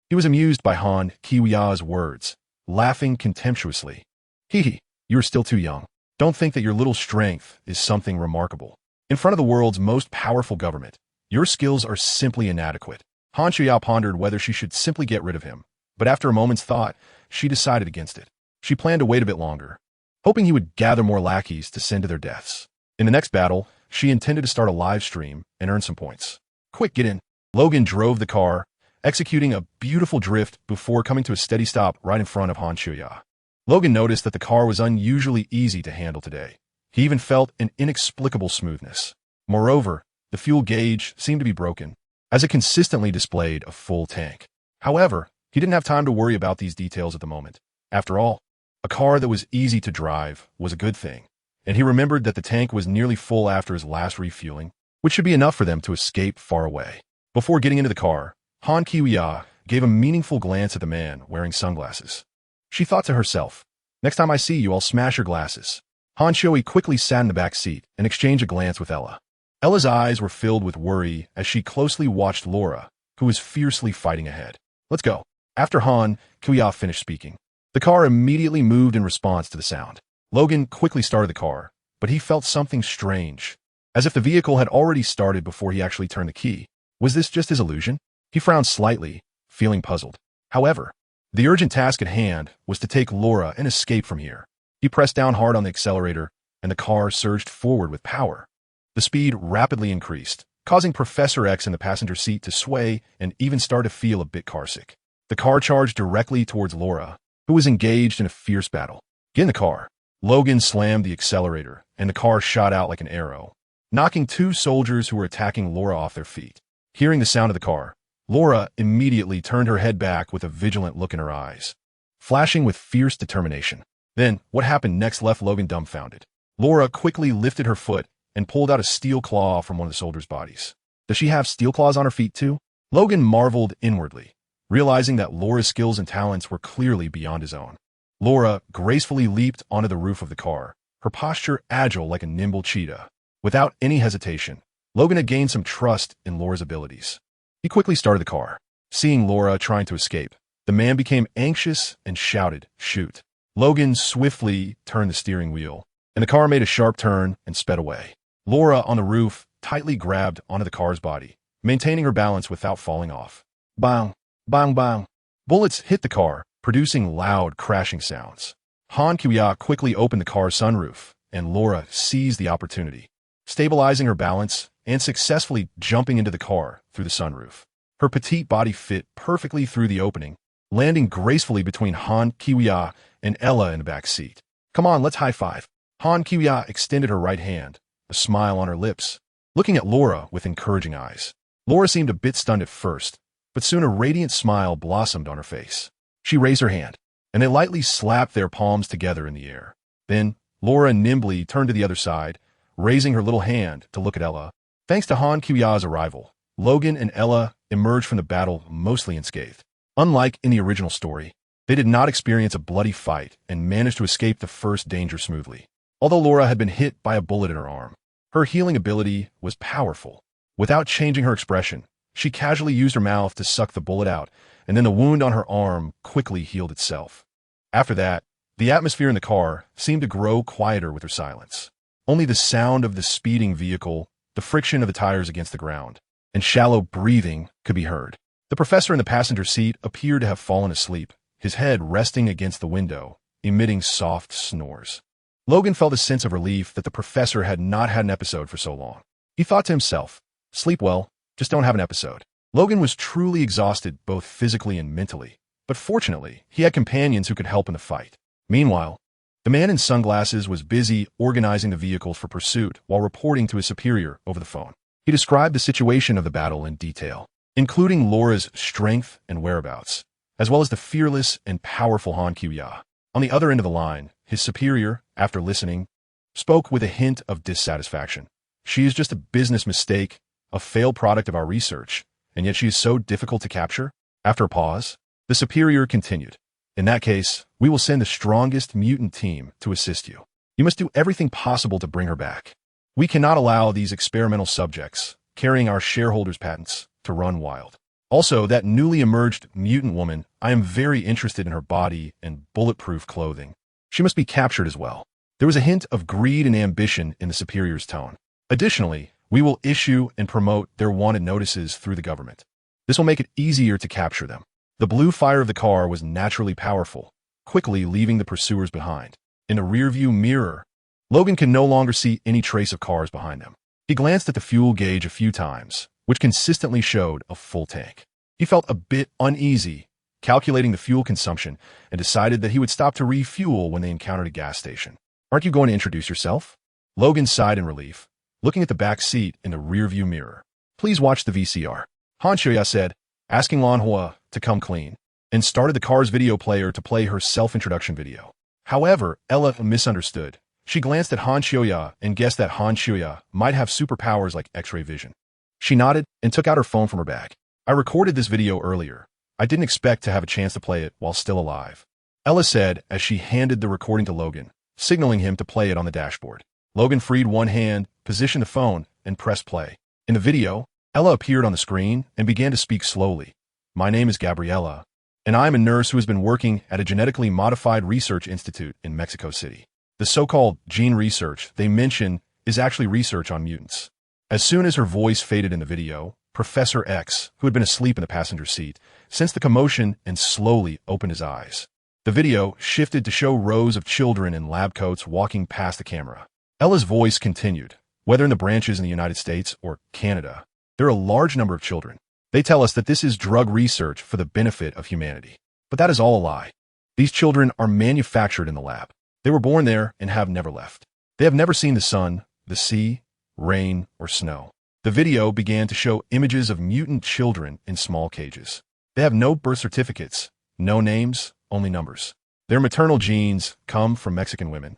He was amused by Han Shuya's words, laughing contemptuously. You are still too young. Don't think that your little strength is something remarkable. In front of the world's most powerful government, your skills are simply inadequate." Han Shuya pondered whether she should simply get rid of him, but after a moment's thought, she decided against it. She planned to wait a bit longer, hoping he would gather more lackeys to send to their deaths. In the next battle, she intended to start a live stream and earn some points. "Quick, get in." Logan drove the car, executing a beautiful drift before coming to a steady stop right in front of Han Shuya. Logan noticed that the car was unusually easy to handle today. He even felt an inexplicable smoothness. Moreover, the fuel gauge seemed to be broken, as it consistently displayed a full tank. However, he didn't have time to worry about these details at the moment. After all, a car that was easy to drive was a good thing, and he remembered that the tank was nearly full after his last refueling, which should be enough for them to escape far away. Before getting into the car, Han Shuya gave a meaningful glance at the man wearing sunglasses. She thought to herself, "Next time I see you, I'll smash your glasses." Han Shuya quickly sat in the back seat and exchanged a glance with Ella. Ella's eyes were filled with worry as she closely watched Laura, who was fiercely fighting ahead. "Let's go." After Han Shuya finished speaking, the car immediately moved in response to the sound. Logan quickly started the car, but he felt something strange, as if the vehicle had already started before he actually turned the key. Was this just his illusion? He frowned slightly, feeling puzzled. However, the urgent task at hand was to take Laura and escape from here. He pressed down hard on the accelerator, and the car surged forward with power. The speed rapidly increased, causing Professor X in the passenger seat to sway and even start to feel a bit carsick. The car charged directly towards Laura, who was engaged in a fierce battle. "Get in the car." Logan slammed the accelerator, and the car shot out like an arrow, knocking two soldiers who were attacking Laura off their feet. Hearing the sound of the car, Laura immediately turned her head back with a vigilant look in her eyes, flashing with fierce determination. Then, what happened next left Logan dumbfounded. Laura quickly lifted her foot and pulled out a steel claw from one of the soldiers' bodies. Does she have steel claws on her feet too? Logan marveled inwardly, realizing that Laura's skills and talents were clearly beyond his own. Laura gracefully leaped onto the roof of the car, her posture agile like a nimble cheetah. Without any hesitation, Logan had gained some trust in Laura's abilities. He quickly started the car. Seeing Laura trying to escape, the man became anxious and shouted, "Shoot." Logan swiftly turned the steering wheel, and the car made a sharp turn and sped away. Laura, on the roof, tightly grabbed onto the car's body, maintaining her balance without falling off. Bang, bang, bang. Bullets hit the car, producing loud crashing sounds. Han Kuya quickly opened the car's sunroof, and Laura seized the opportunity, stabilizing her balance and successfully jumping into the car through the sunroof. Her petite body fit perfectly through the opening, landing gracefully between Han Kuya and Ella in the back seat. "Come on, let's high-five." Han Kuya extended her right hand, a smile on her lips, looking at Laura with encouraging eyes. Laura seemed a bit stunned at first, but soon a radiant smile blossomed on her face. She raised her hand, and they lightly slapped their palms together in the air. Then, Laura nimbly turned to the other side, raising her little hand to look at Ella. Thanks to Han Kuya's arrival, Logan and Ella emerged from the battle mostly unscathed. Unlike in the original story, they did not experience a bloody fight and managed to escape the first danger smoothly. Although Laura had been hit by a bullet in her arm, her healing ability was powerful. Without changing her expression, she casually used her mouth to suck the bullet out, and then the wound on her arm quickly healed itself. After that, the atmosphere in the car seemed to grow quieter with her silence. Only the sound of the speeding vehicle, the friction of the tires against the ground, and shallow breathing could be heard. The professor in the passenger seat appeared to have fallen asleep, his head resting against the window, emitting soft snores. Logan felt a sense of relief that the professor had not had an episode for so long. He thought to himself, "Sleep well, just don't have an episode." Logan was truly exhausted both physically and mentally, but fortunately, he had companions who could help in the fight. Meanwhile, the man in sunglasses was busy organizing the vehicles for pursuit while reporting to his superior over the phone. He described the situation of the battle in detail, including Laura's strength and whereabouts, as well as the fearless and powerful Han Kuya. On the other end of the line, his superior, after listening, spoke with a hint of dissatisfaction. "She is just a business mistake, a failed product of our research, and yet she is so difficult to capture." After a pause, the superior continued, "In that case, we will send the strongest mutant team to assist you. You must do everything possible to bring her back. We cannot allow these experimental subjects, carrying our shareholders' patents, to run wild. Also, that newly emerged mutant woman, I am very interested in her body and bulletproof clothing. She must be captured as well." There was a hint of greed and ambition in the superior's tone. "Additionally, we will issue and promote their wanted notices through the government. This will make it easier to capture them." The blue fire of the car was naturally powerful, quickly leaving the pursuers behind. In the rearview mirror, Logan could no longer see any trace of cars behind them. He glanced at the fuel gauge a few times, which consistently showed a full tank. He felt a bit uneasy, calculating the fuel consumption, and decided that he would stop to refuel when they encountered a gas station. "Aren't you going to introduce yourself?" Logan sighed in relief, looking at the back seat in the rearview mirror. "Please watch the VCR." Han Shoya said, asking Lan Hua to come clean, and started the car's video player to play her self-introduction video. However, Ella misunderstood. She glanced at Han Shoya and guessed that Han Shoya might have superpowers like X-ray vision. She nodded and took out her phone from her bag. "I recorded this video earlier. I didn't expect to have a chance to play it while still alive," Ella said as she handed the recording to Logan, signaling him to play it on the dashboard. Logan freed one hand, positioned the phone, and pressed play. In the video, Ella appeared on the screen and began to speak slowly. "My name is Gabriella, and I am a nurse who has been working at a genetically modified research institute in Mexico City. The so-called gene research they mention is actually research on mutants." As soon as her voice faded in the video, Professor X, who had been asleep in the passenger seat, sensed the commotion and slowly opened his eyes. The video shifted to show rows of children in lab coats walking past the camera. Ella's voice continued. "Whether in the branches in the United States or Canada, there are a large number of children. They tell us that this is drug research for the benefit of humanity. But that is all a lie. These children are manufactured in the lab. They were born there and have never left. They have never seen the sun, the sea, rain, or snow." The video began to show images of mutant children in small cages. They have no birth certificates, no names, only numbers. Their maternal genes come from Mexican women,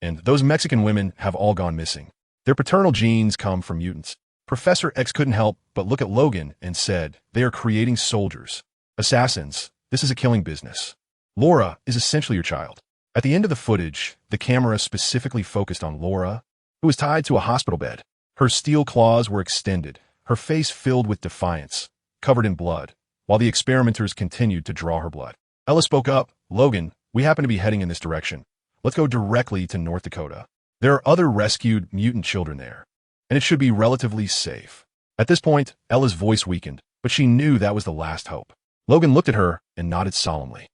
and those Mexican women have all gone missing. Their paternal genes come from mutants. Professor X couldn't help but look at Logan and said, "They are creating soldiers. Assassins. This is a killing business. Laura is essentially your child." At the end of the footage, the camera specifically focused on Laura, who was tied to a hospital bed. Her steel claws were extended, her face filled with defiance, covered in blood, while the experimenters continued to draw her blood. Ella spoke up, "Logan, we happen to be heading in this direction. Let's go directly to North Dakota. There are other rescued mutant children there, and it should be relatively safe." At this point, Ella's voice weakened, but she knew that was the last hope. Logan looked at her and nodded solemnly.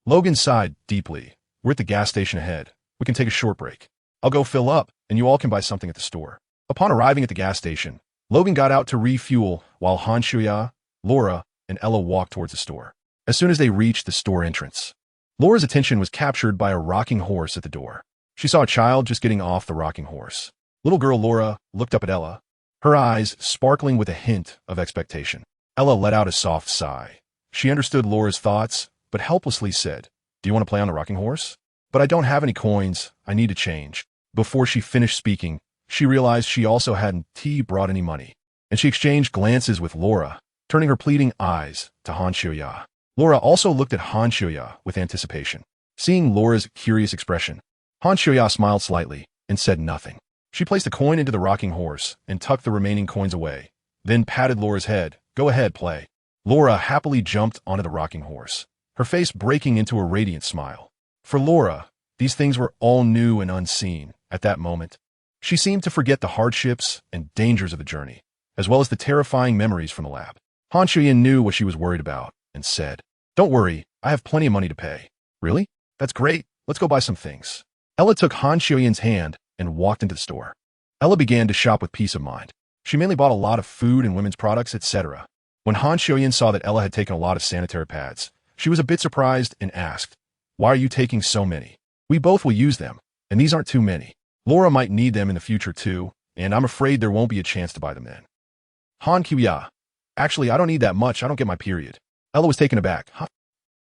Logan sighed deeply. "We're at the gas station ahead. We can take a short break. I'll go fill up, and you all can buy something at the store." Upon arriving at the gas station, Logan got out to refuel while Han Shuya, Laura, and Ella walked towards the store. As soon as they reached the store entrance, Laura's attention was captured by a rocking horse at the door. She saw a child just getting off the rocking horse. Little girl Laura looked up at Ella, her eyes sparkling with a hint of expectation. Ella let out a soft sigh. She understood Laura's thoughts, but helplessly said, "Do you want to play on the rocking horse?" "But I don't have any coins. I need to change." Before she finished speaking, she realized she also hadn't brought any money, and she exchanged glances with Laura, turning her pleading eyes to Han Shuya. Laura also looked at Han Shuya with anticipation. Seeing Laura's curious expression, Han Shuya smiled slightly and said nothing. She placed a coin into the rocking horse and tucked the remaining coins away, then patted Laura's head. "Go ahead, play." Laura happily jumped onto the rocking horse, her face breaking into a radiant smile. For Laura, these things were all new and unseen at that moment. She seemed to forget the hardships and dangers of the journey, as well as the terrifying memories from the lab. Han Shuyan knew what she was worried about and said, "Don't worry, I have plenty of money to pay." "Really? That's great. Let's go buy some things." Ella took Han Shuyan's hand and walked into the store. Ella began to shop with peace of mind. She mainly bought a lot of food and women's products, etc. When Han Shuyan saw that Ella had taken a lot of sanitary pads, she was a bit surprised and asked, "Why are you taking so many? We both will use them, and these aren't too many. Laura might need them in the future too, and I'm afraid there won't be a chance to buy them then." Han Kiya, "Actually, I don't need that much. I don't get my period." Ella was taken aback. Huh?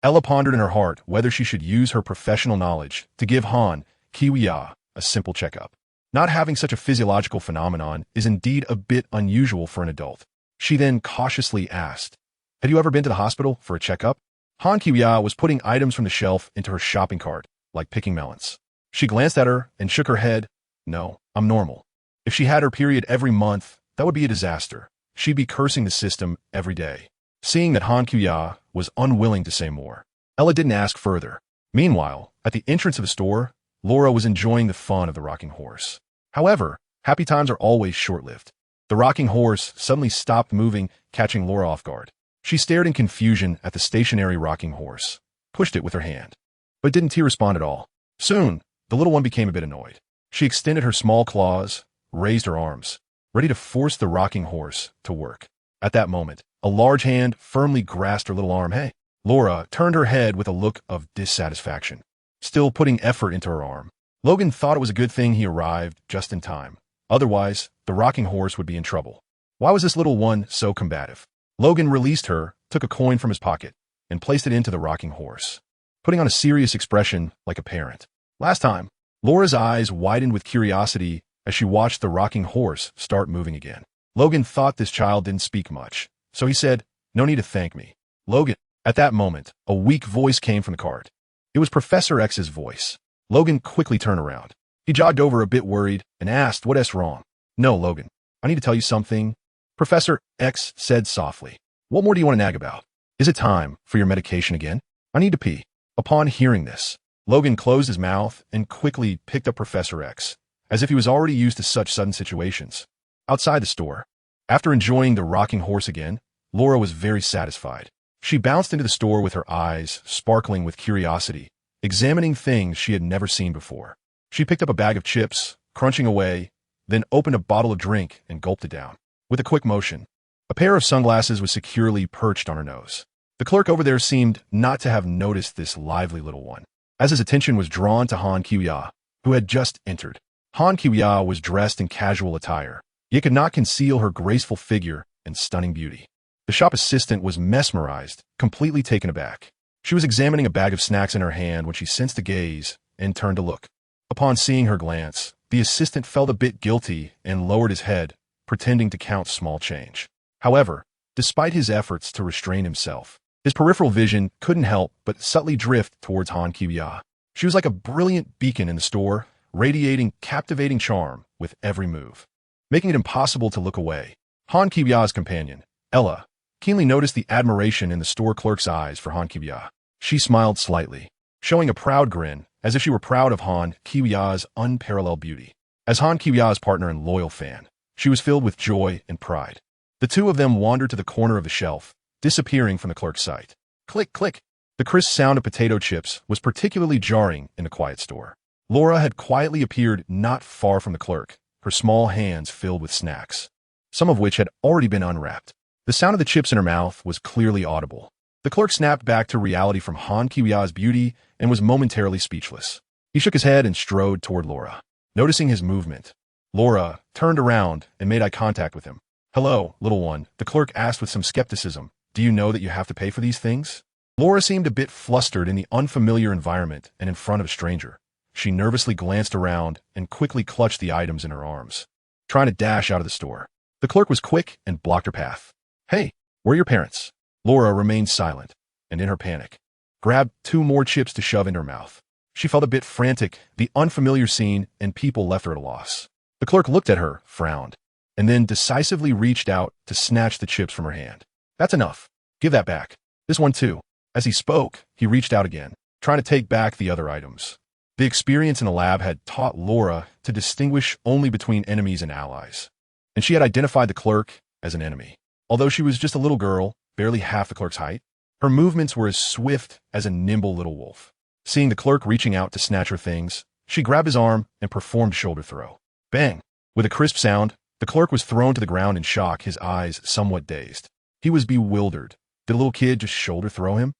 Ella pondered in her heart whether she should use her professional knowledge to give Han Kiya a simple checkup. Not having such a physiological phenomenon is indeed a bit unusual for an adult. She then cautiously asked, "Had you ever been to the hospital for a checkup?" Han Kiya was putting items from the shelf into her shopping cart, like picking melons. She glanced at her and shook her head. "No, I'm normal." If she had her period every month, that would be a disaster. She'd be cursing the system every day. Seeing that Han Kiya was unwilling to say more, Ella didn't ask further. Meanwhile, at the entrance of the store, Laura was enjoying the fun of the rocking horse. However, happy times are always short-lived. The rocking horse suddenly stopped moving, catching Laura off guard. She stared in confusion at the stationary rocking horse, pushed it with her hand, but didn't respond at all. Soon, the little one became a bit annoyed. She extended her small claws, raised her arms, ready to force the rocking horse to work. At that moment, a large hand firmly grasped her little arm. "Hey!" Laura turned her head with a look of dissatisfaction, still putting effort into her arm. Logan thought it was a good thing he arrived just in time. Otherwise, the rocking horse would be in trouble. Why was this little one so combative? Logan released her, took a coin from his pocket, and placed it into the rocking horse, putting on a serious expression like a parent. Last time, Laura's eyes widened with curiosity as she watched the rocking horse start moving again. Logan thought this child didn't speak much, so he said, "No need to thank me, Logan." At that moment, a weak voice came from the cart. It was Professor X's voice. Logan quickly turned around. He jogged over a bit worried and asked, "What's wrong?" "No, Logan, I need to tell you something," Professor X said softly. "What more do you want to nag about? Is it time for your medication again? I need to pee." Upon hearing this, Logan closed his mouth and quickly picked up Professor X, as if he was already used to such sudden situations. Outside the store, after enjoying the rocking horse again, Laura was very satisfied. She bounced into the store with her eyes sparkling with curiosity, examining things she had never seen before. She picked up a bag of chips, crunching away, then opened a bottle of drink and gulped it down. With a quick motion, a pair of sunglasses was securely perched on her nose. The clerk over there seemed not to have noticed this lively little one, as his attention was drawn to Han Kiya, who had just entered. Han Kiya was dressed in casual attire, yet could not conceal her graceful figure and stunning beauty. The shop assistant was mesmerized, completely taken aback. She was examining a bag of snacks in her hand when she sensed a gaze and turned to look. Upon seeing her glance, the assistant felt a bit guilty and lowered his head, pretending to count small change. However, despite his efforts to restrain himself, his peripheral vision couldn't help but subtly drift towards Han Kiya. She was like a brilliant beacon in the store, radiating captivating charm with every move. making it impossible to look away. Han Kiwia's companion, Ella, keenly noticed the admiration in the store clerk's eyes for Han Kiwia. She smiled slightly, showing a proud grin, as if she were proud of Han Kiwia's unparalleled beauty. As Han Kiwia's partner and loyal fan, she was filled with joy and pride. The two of them wandered to the corner of the shelf, disappearing from the clerk's sight. Click, click. The crisp sound of potato chips was particularly jarring in the quiet store. Laura had quietly appeared not far from the clerk, her small hands filled with snacks, some of which had already been unwrapped. The sound of the chips in her mouth was clearly audible. The clerk snapped back to reality from Han Kiwia's beauty and was momentarily speechless. He shook his head and strode toward Laura. Noticing his movement, Laura turned around and made eye contact with him. "Hello, little one," the clerk asked with some skepticism. "Do you know that you have to pay for these things?" Laura seemed a bit flustered in the unfamiliar environment and in front of a stranger. She nervously glanced around and quickly clutched the items in her arms, trying to dash out of the store. The clerk was quick and blocked her path. "Hey, where are your parents?" Laura remained silent and, in her panic, grabbed 2 more chips to shove into her mouth. She felt a bit frantic. The unfamiliar scene and people left her at a loss. The clerk looked at her, frowned, and then decisively reached out to snatch the chips from her hand. "That's enough. Give that back. This one too." As he spoke, he reached out again, trying to take back the other items. The experience in the lab had taught Laura to distinguish only between enemies and allies, and she had identified the clerk as an enemy. Although she was just a little girl, barely half the clerk's height, her movements were as swift as a nimble little wolf. Seeing the clerk reaching out to snatch her things, she grabbed his arm and performed a shoulder throw. Bang! With a crisp sound, the clerk was thrown to the ground in shock, his eyes somewhat dazed. He was bewildered. Did a little kid just shoulder throw him?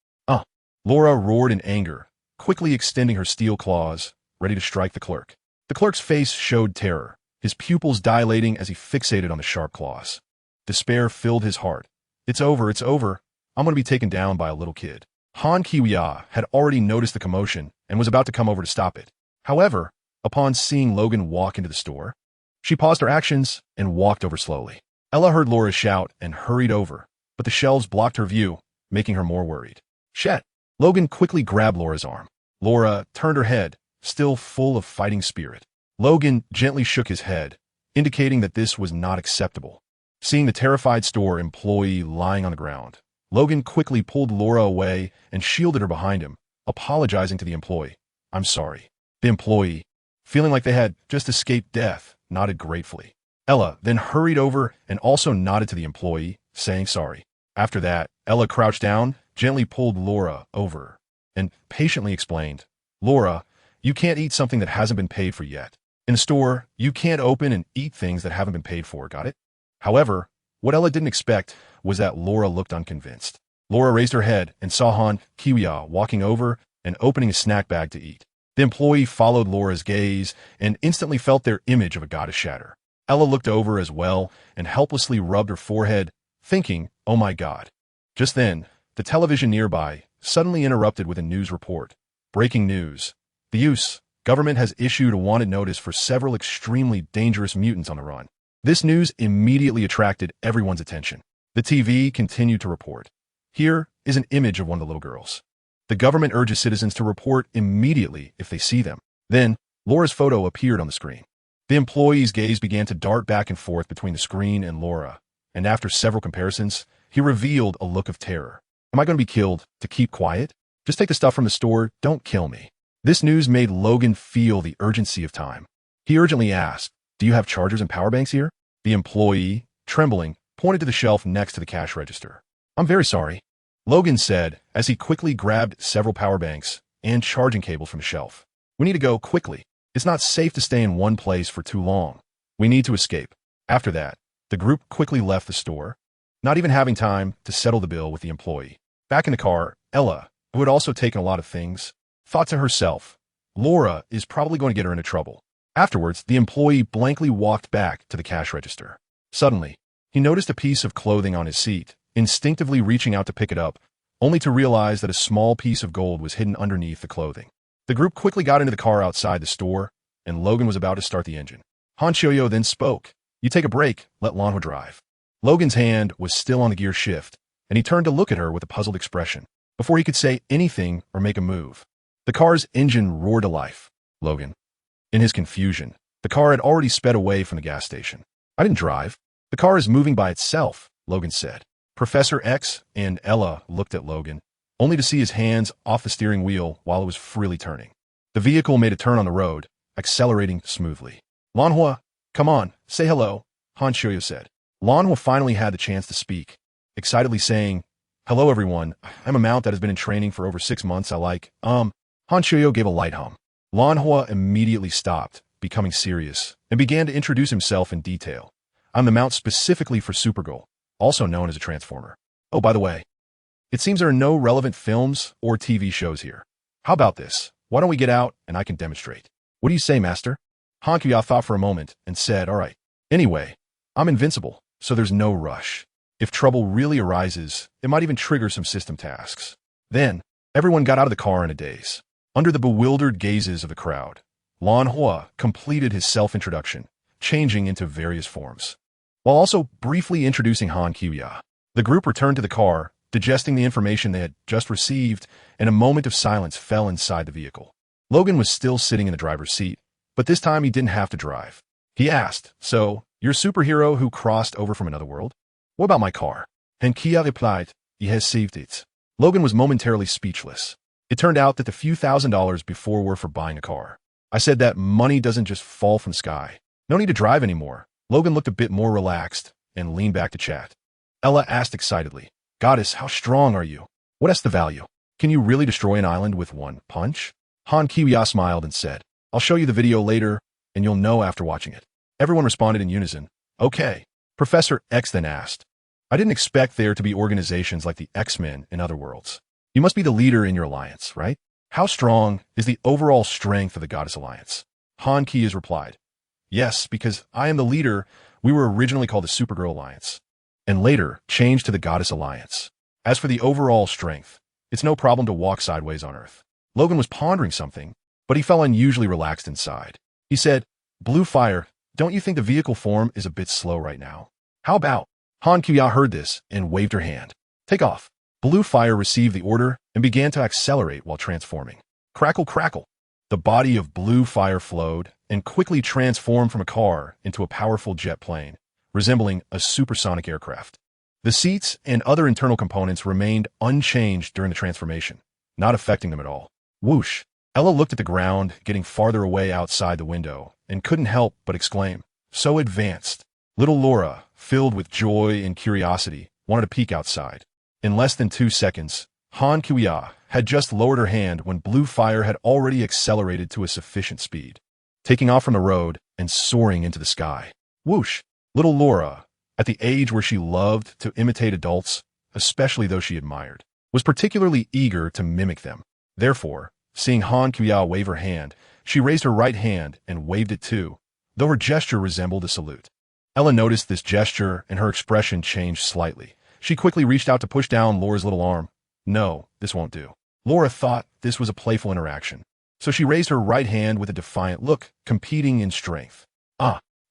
Laura roared in anger, quickly extending her steel claws, ready to strike the clerk. The clerk's face showed terror, his pupils dilating as he fixated on the sharp claws. Despair filled his heart. It's over, it's over. I'm going to be taken down by a little kid." Han Kiwia had already noticed the commotion and was about to come over to stop it. However, upon seeing Logan walk into the store, she paused her actions and walked over slowly. Ella heard Laura shout and hurried over, but the shelves blocked her view, making her more worried. "Shit!" Logan quickly grabbed Laura's arm. Laura turned her head, still full of fighting spirit. Logan gently shook his head, indicating that this was not acceptable. Seeing the terrified store employee lying on the ground, Logan quickly pulled Laura away and shielded her behind him, apologizing to the employee. "I'm sorry." The employee, feeling like they had just escaped death, nodded gratefully. Ella then hurried over and also nodded to the employee, saying sorry. After that, Ella crouched down, gently pulled Laura over, and patiently explained, "Laura, you can't eat something that hasn't been paid for yet. In a store, you can't open and eat things that haven't been paid for, got it?" However, what Ella didn't expect was that Laura looked unconvinced. Laura raised her head and saw Han Kiwia walking over and opening a snack bag to eat. The employee followed Laura's gaze and instantly felt their image of a goddess shatter. Ella looked over as well and helplessly rubbed her forehead, thinking, "Oh my God." Just then, the television nearby suddenly interrupted with a news report. Breaking news. The U.S. government has issued a wanted notice for several extremely dangerous mutants on the run. This news immediately attracted everyone's attention. The TV continued to report. Here is an image of one of the little girls. The government urges citizens to report immediately if they see them. Then, Laura's photo appeared on the screen. The employee's gaze began to dart back and forth between the screen and Laura, and after several comparisons, he revealed a look of terror. "Am I going to be killed to keep quiet? Just take the stuff from the store, don't kill me." This news made Logan feel the urgency of time. He urgently asked, "Do you have chargers and power banks here?" The employee, trembling, pointed to the shelf next to the cash register. "I'm very sorry," Logan said as he quickly grabbed several power banks and charging cables from the shelf. "We need to go quickly. It's not safe to stay in one place for too long. We need to escape." After that, the group quickly left the store, not even having time to settle the bill with the employee. Back in the car, Ella, who had also taken a lot of things, thought to herself, "Laura is probably going to get her into trouble." Afterwards, the employee blankly walked back to the cash register. Suddenly, he noticed a piece of clothing on his seat, instinctively reaching out to pick it up, only to realize that a small piece of gold was hidden underneath the clothing. The group quickly got into the car outside the store, and Logan was about to start the engine. Han Choyo then spoke. "You take a break, let Lanhua drive." Logan's hand was still on the gear shift, and he turned to look at her with a puzzled expression. Before he could say anything or make a move, the car's engine roared to life. Logan. In his confusion, the car had already sped away from the gas station. I didn't drive. The car is moving by itself, Logan said. Professor X and Ella looked at Logan, only to see his hands off the steering wheel while it was freely turning. The vehicle made a turn on the road, accelerating smoothly. Lanhua, come on, say hello, Han Shoyo said. Lanhua finally had the chance to speak, excitedly saying, hello everyone, I'm a mount that has been in training for over 6 months. Han Shoyo gave a light hum. Lanhua immediately stopped, becoming serious, and began to introduce himself in detail. I'm the mount specifically for Supergirl, also known as a Transformer. Oh, by the way, it seems there are no relevant films or TV shows here. How about this? Why don't we get out and I can demonstrate? What do you say, Master? Han Kuya thought for a moment and said, all right. Anyway, I'm invincible, so there's no rush. If trouble really arises, it might even trigger some system tasks. Then, everyone got out of the car in a daze. Under the bewildered gazes of the crowd, Lanhua completed his self-introduction, changing into various forms. While also briefly introducing Han Kuya, the group returned to the car, digesting the information they had just received, and a moment of silence fell inside the vehicle. Logan was still sitting in the driver's seat, but this time he didn't have to drive. He asked, so, you're a superhero who crossed over from another world? What about my car? And Kia replied, he has saved it. Logan was momentarily speechless. It turned out that the few $1,000s before were for buying a car. I said that money doesn't just fall from the sky. No need to drive anymore. Logan looked a bit more relaxed and leaned back to chat. Ella asked excitedly, Goddess, how strong are you? What's the value? Can you really destroy an island with one punch? Han Kiwiya smiled and said, I'll show you the video later, and you'll know after watching it. Everyone responded in unison. Okay. Professor X then asked, I didn't expect there to be organizations like the X-Men in other worlds. You must be the leader in your alliance, right? How strong is the overall strength of the Goddess Alliance? Han Kiwiya replied, Yes, because I am the leader. We were originally called the Supergirl Alliance, and later changed to the Goddess Alliance. As for the overall strength, it's no problem to walk sideways on Earth. Logan was pondering something, but he felt unusually relaxed inside. He said, Blue Fire, don't you think the vehicle form is a bit slow right now? How about? Han Kuya heard this and waved her hand. Take off. Blue Fire received the order and began to accelerate while transforming. Crackle, crackle. The body of Blue Fire flowed and quickly transformed from a car into a powerful jet plane, resembling a supersonic aircraft. The seats and other internal components remained unchanged during the transformation, not affecting them at all. Whoosh! Ella looked at the ground, getting farther away outside the window, and couldn't help but exclaim, So advanced. Little Laura, filled with joy and curiosity, wanted to peek outside. In less than 2 seconds, Han Kuya had just lowered her hand when Blue Fire had already accelerated to a sufficient speed, taking off from the road and soaring into the sky. Whoosh! Little Laura, at the age where she loved to imitate adults, especially those she admired, was particularly eager to mimic them. Therefore, seeing Han Kuya wave her hand, she raised her right hand and waved it too, though her gesture resembled a salute. Ella noticed this gesture and her expression changed slightly. She quickly reached out to push down Laura's little arm. No, this won't do. Laura thought this was a playful interaction, so she raised her right hand with a defiant look, competing in strength.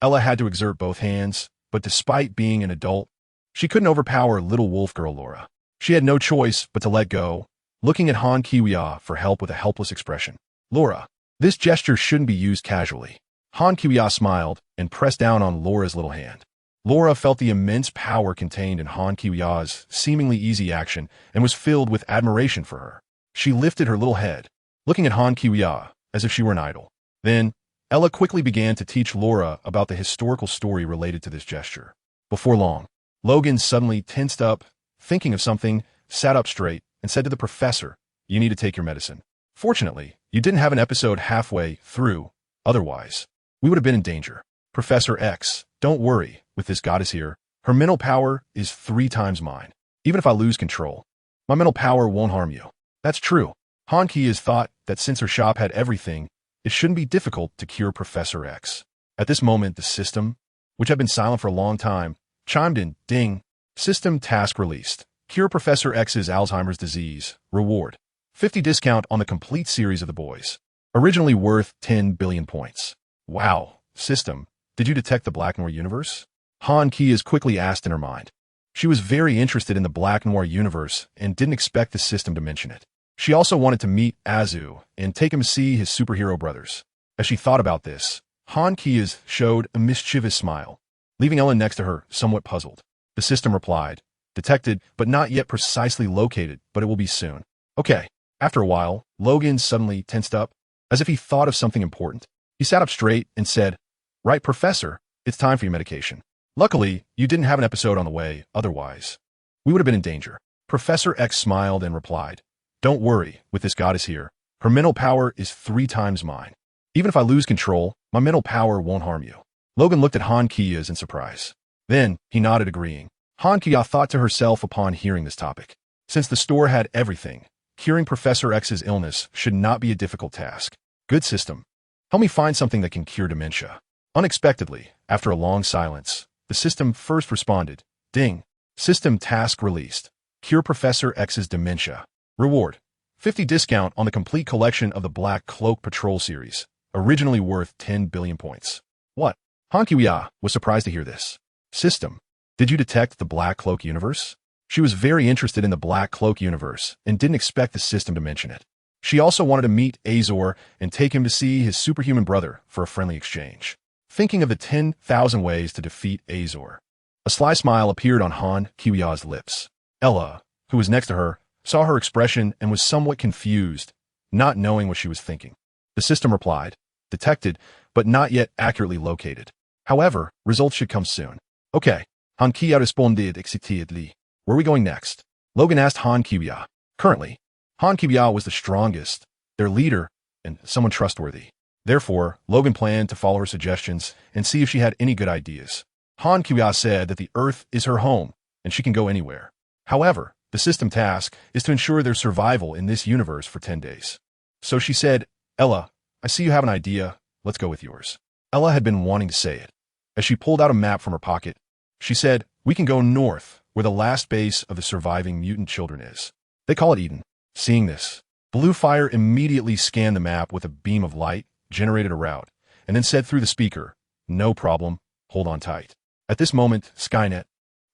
Ella had to exert both hands, but despite being an adult, she couldn't overpower little wolf girl Laura. She had no choice but to let go, looking at Han Kiwiya for help with a helpless expression. Laura, this gesture shouldn't be used casually. Han Kiwiya smiled and pressed down on Laura's little hand. Laura felt the immense power contained in Han Kiwiya's seemingly easy action and was filled with admiration for her. She lifted her little head, looking at Han Kiwiya as if she were an idol. Then, Ella quickly began to teach Laura about the historical story related to this gesture. Before long, Logan suddenly tensed up, thinking of something, sat up straight, and said to the professor, You need to take your medicine. Fortunately, you didn't have an episode halfway through, otherwise, we would have been in danger. Professor X, don't worry, with this goddess here, her mental power is 3 times mine. Even if I lose control, my mental power won't harm you. That's true. Han Kiwiya thought that since her shop had everything, it shouldn't be difficult to cure Professor X. At this moment, the system, which had been silent for a long time, chimed in, ding. System task released. Cure Professor X's Alzheimer's disease. Reward. 50 discount on the complete series of The Boys. Originally worth 10 billion points. Wow. System, did you detect the Black Noir universe? Han Kiwiya quickly asked in her mind. She was very interested in the Black Noir universe and didn't expect the system to mention it. She also wanted to meet Azu and take him to see his superhero brothers. As she thought about this, Han Kiwiya showed a mischievous smile. leaving Ella next to her, somewhat puzzled. The system replied, detected, but not yet precisely located, but it will be soon. Okay. After a while, Logan suddenly tensed up, as if he thought of something important. He sat up straight and said, "Right, Professor, it's time for your medication. Luckily, you didn't have an episode on the way, otherwise we would have been in danger." Professor X smiled and replied, "Don't worry, with this goddess here, her mental power is 3 times mine. Even if I lose control, my mental power won't harm you." Logan looked at Han Kiya's in surprise. Then, he nodded agreeing. Han Kiya thought to herself upon hearing this topic. Since the store had everything, curing Professor X's illness should not be a difficult task. Good system. Help me find something that can cure dementia. Unexpectedly, after a long silence, the system first responded, "Ding. System task released. Cure Professor X's dementia. Reward. 50 discount on the complete collection of the Black Cloak Patrol series, originally worth 10 billion points." What? Han Kiya was surprised to hear this. System. Did you detect the Black Cloak universe? She was very interested in the Black Cloak universe and didn't expect the system to mention it. She also wanted to meet Azor and take him to see his superhuman brother for a friendly exchange. Thinking of the 10,000 ways to defeat Azor, a sly smile appeared on Han Kiya's lips. Ella, who was next to her, saw her expression and was somewhat confused, not knowing what she was thinking. The system replied, detected, but not yet accurately located. However, results should come soon. Okay. Han Kiya responded excitedly. Where are we going next? Logan asked Han Kiya. Currently, Han Kiya was the strongest, their leader, and someone trustworthy. Therefore, Logan planned to follow her suggestions and see if she had any good ideas. Han Kiya said that the Earth is her home, and she can go anywhere. However, the system task is to ensure their survival in this universe for 10 days. So she said, "Ella, I see you have an idea. Let's go with yours." Ella had been wanting to say it. As she pulled out a map from her pocket, she said, "We can go north, where the last base of the surviving mutant children is. They call it Eden." Seeing this, Blue Fire immediately scanned the map with a beam of light, generated a route, and then said through the speaker, "No problem, hold on tight." At this moment, Skynet,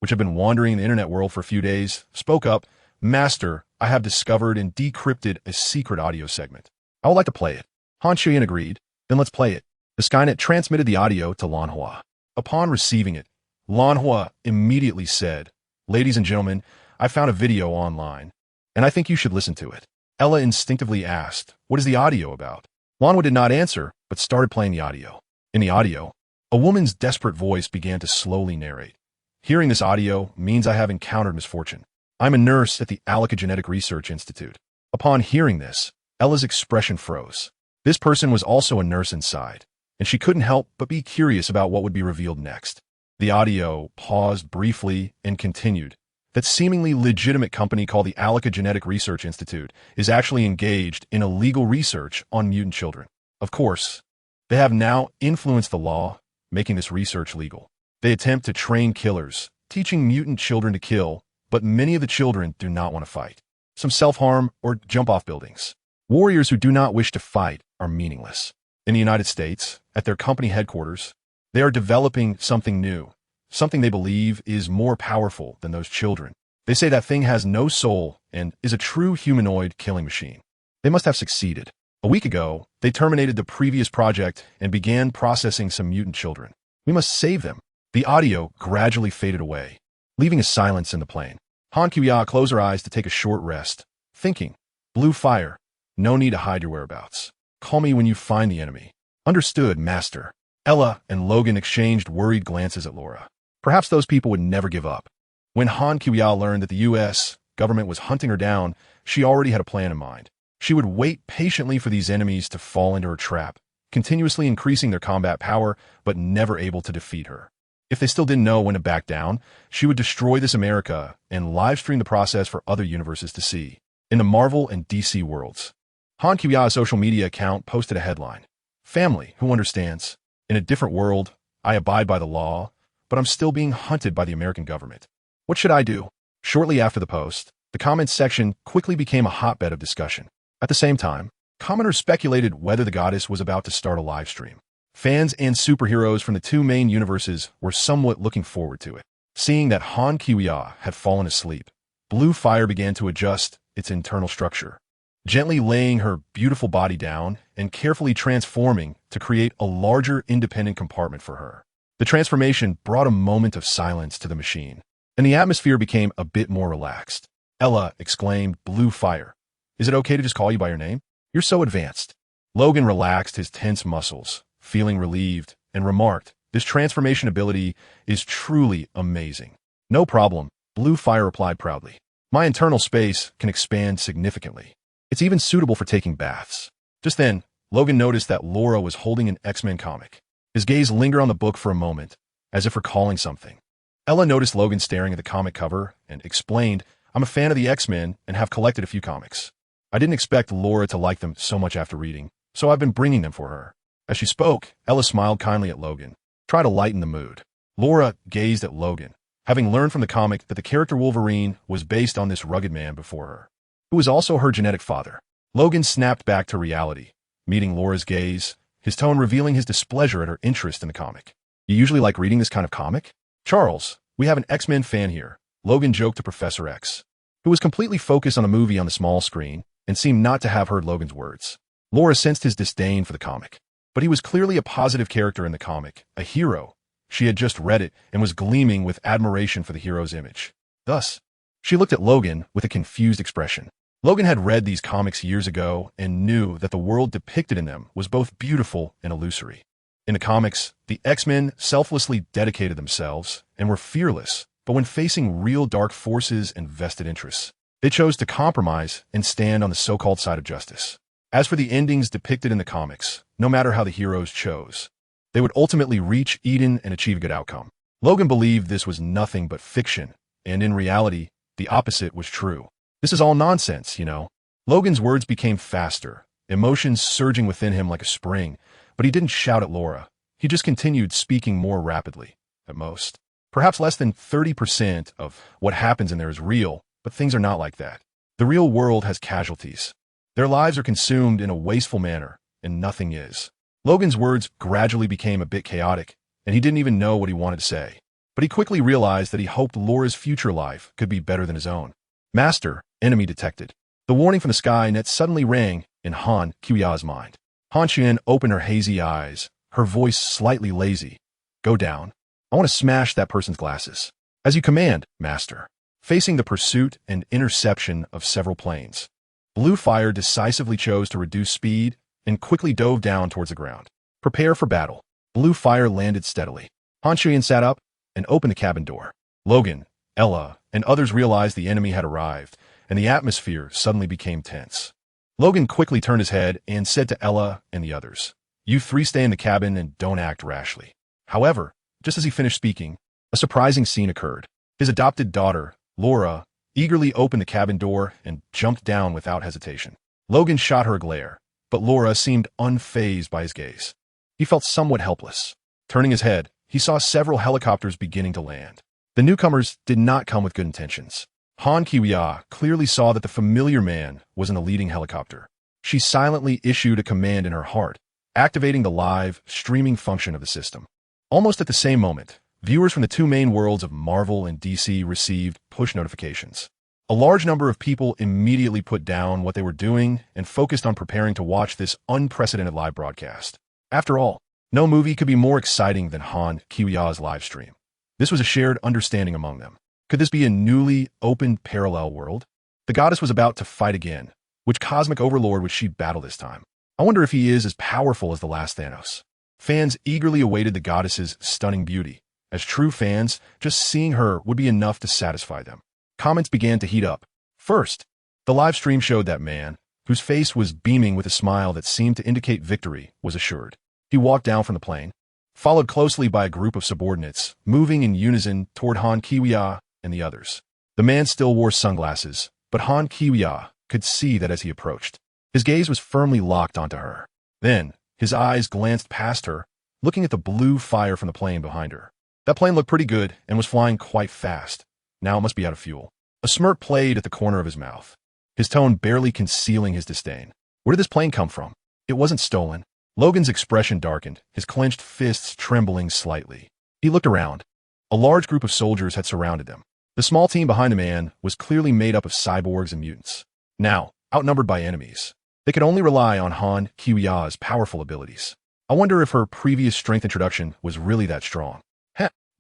which had been wandering in the internet world for a few days, spoke up, "Master, I have discovered and decrypted a secret audio segment. I would like to play it." Han Qian agreed, "Then let's play it." The Skynet transmitted the audio to Lanhua. Upon receiving it, Lanhua immediately said, "Ladies and gentlemen, I found a video online, and I think you should listen to it." Ella instinctively asked, "What is the audio about?" Lanhua did not answer, but started playing the audio. In the audio, a woman's desperate voice began to slowly narrate. "Hearing this audio means I have encountered misfortune. I'm a nurse at the Genetic Research Institute." Upon hearing this, Ella's expression froze. This person was also a nurse inside, and she couldn't help but be curious about what would be revealed next. The audio paused briefly and continued. That seemingly legitimate company called the Genetic Research Institute is actually engaged in illegal research on mutant children. Of course, they have now influenced the law, making this research legal. They attempt to train killers, teaching mutant children to kill, but many of the children do not want to fight. Some self-harm or jump off buildings. Warriors who do not wish to fight are meaningless. In the United States, at their company headquarters, they are developing something new, something they believe is more powerful than those children. They say that thing has no soul and is a true humanoid killing machine. They must have succeeded. A week ago, they terminated the previous project and began processing some mutant children. We must save them. The audio gradually faded away, leaving a silence in the plane. Han Kiya closed her eyes to take a short rest, thinking, "Blue Fire, no need to hide your whereabouts. Call me when you find the enemy." "Understood, Master." Ella and Logan exchanged worried glances at Laura. Perhaps those people would never give up. When Han Kiya learned that the U.S. government was hunting her down, she already had a plan in mind. She would wait patiently for these enemies to fall into her trap, continuously increasing their combat power, but never able to defeat her. If they still didn't know when to back down, she would destroy this America and livestream the process for other universes to see. In the Marvel and DC worlds, Han Kiya's social media account posted a headline, "Family who understands. In a different world, I abide by the law, but I'm still being hunted by the American government. What should I do?" Shortly after the post, the comments section quickly became a hotbed of discussion. At the same time, commenters speculated whether the goddess was about to start a live stream. Fans and superheroes from the two main universes were somewhat looking forward to it. Seeing that Han Kiya had fallen asleep, Blue Fire began to adjust its internal structure, gently laying her beautiful body down and carefully transforming to create a larger independent compartment for her. The transformation brought a moment of silence to the machine, and the atmosphere became a bit more relaxed. Ella exclaimed, "Blue fire. Is it okay to just call you by your name? You're so advanced." Logan relaxed his tense muscles, feeling relieved, and remarked, "This transformation ability is truly amazing." "No problem," Blue Fire replied proudly. "My internal space can expand significantly. It's even suitable for taking baths." Just then, Logan noticed that Laura was holding an X-Men comic. His gaze lingered on the book for a moment, as if recalling something. Ella noticed Logan staring at the comic cover and explained, "I'm a fan of the X-Men and have collected a few comics. I didn't expect Laura to like them so much after reading, so I've been bringing them for her." As she spoke, Ella smiled kindly at Logan, trying to lighten the mood. Laura gazed at Logan, having learned from the comic that the character Wolverine was based on this rugged man before her, who was also her genetic father. Logan snapped back to reality, meeting Laura's gaze, his tone revealing his displeasure at her interest in the comic. "You usually like reading this kind of comic?" "Charles, we have an X-Men fan here," Logan joked to Professor X, who was completely focused on a movie on the small screen and seemed not to have heard Logan's words. Laura sensed his disdain for the comic, but he was clearly a positive character in the comic, a hero. She had just read it and was gleaming with admiration for the hero's image. Thus, she looked at Logan with a confused expression. Logan had read these comics years ago and knew that the world depicted in them was both beautiful and illusory. In the comics, the X-Men selflessly dedicated themselves and were fearless, but when facing real dark forces and vested interests, they chose to compromise and stand on the so-called side of justice. As for the endings depicted in the comics, no matter how the heroes chose, they would ultimately reach Eden and achieve a good outcome. Logan believed this was nothing but fiction, and in reality, the opposite was true. "This is all nonsense, you know." Logan's words became faster, emotions surging within him like a spring, but he didn't shout at Laura. He just continued speaking more rapidly, at most. "Perhaps less than 30% of what happens in there is real, but things are not like that. The real world has casualties. Their lives are consumed in a wasteful manner, and nothing is." Logan's words gradually became a bit chaotic, and he didn't even know what he wanted to say. But he quickly realized that he hoped Laura's future life could be better than his own. "Master, enemy detected." The warning from the sky net suddenly rang in Han Qiuya's mind. Han Qian opened her hazy eyes, her voice slightly lazy. "Go down. I want to smash that person's glasses." "As you command, Master." Facing the pursuit and interception of several planes, Blue Fire decisively chose to reduce speed and quickly dove down towards the ground. "Prepare for battle." Blue Fire landed steadily. Han Qian sat up and opened the cabin door. Logan, Ella, and others realized the enemy had arrived, and the atmosphere suddenly became tense. Logan quickly turned his head and said to Ella and the others, "You three stay in the cabin and don't act rashly." However, just as he finished speaking, a surprising scene occurred. His adopted daughter, Laura, eagerly opened the cabin door and jumped down without hesitation. Logan shot her a glare, but Laura seemed unfazed by his gaze. He felt somewhat helpless. Turning his head, he saw several helicopters beginning to land. The newcomers did not come with good intentions. Han Qiuya clearly saw that the familiar man was in the leading helicopter. She silently issued a command in her heart, activating the live, streaming function of the system. Almost at the same moment, viewers from the two main worlds of Marvel and DC received push notifications. A large number of people immediately put down what they were doing and focused on preparing to watch this unprecedented live broadcast. After all, no movie could be more exciting than Han Qiuya's live stream. This was a shared understanding among them. Could this be a newly opened parallel world? The goddess was about to fight again. Which cosmic overlord would she battle this time? I wonder if he is as powerful as the last Thanos. Fans eagerly awaited the goddess's stunning beauty. As true fans, just seeing her would be enough to satisfy them. Comments began to heat up. First, the live stream showed that man, whose face was beaming with a smile that seemed to indicate victory, was assured. He walked down from the plane, followed closely by a group of subordinates, moving in unison toward Han Qiuya and the others. The man still wore sunglasses, but Han Qiuya could see that as he approached, his gaze was firmly locked onto her. Then, his eyes glanced past her, looking at the blue fire from the plane behind her. That plane looked pretty good and was flying quite fast. Now it must be out of fuel. A smirk played at the corner of his mouth, his tone barely concealing his disdain. Where did this plane come from? It wasn't stolen. Logan's expression darkened, his clenched fists trembling slightly. He looked around. A large group of soldiers had surrounded them. The small team behind the man was clearly made up of cyborgs and mutants. Now, outnumbered by enemies, they could only rely on Han Qiuya's powerful abilities. I wonder if her previous strength introduction was really that strong.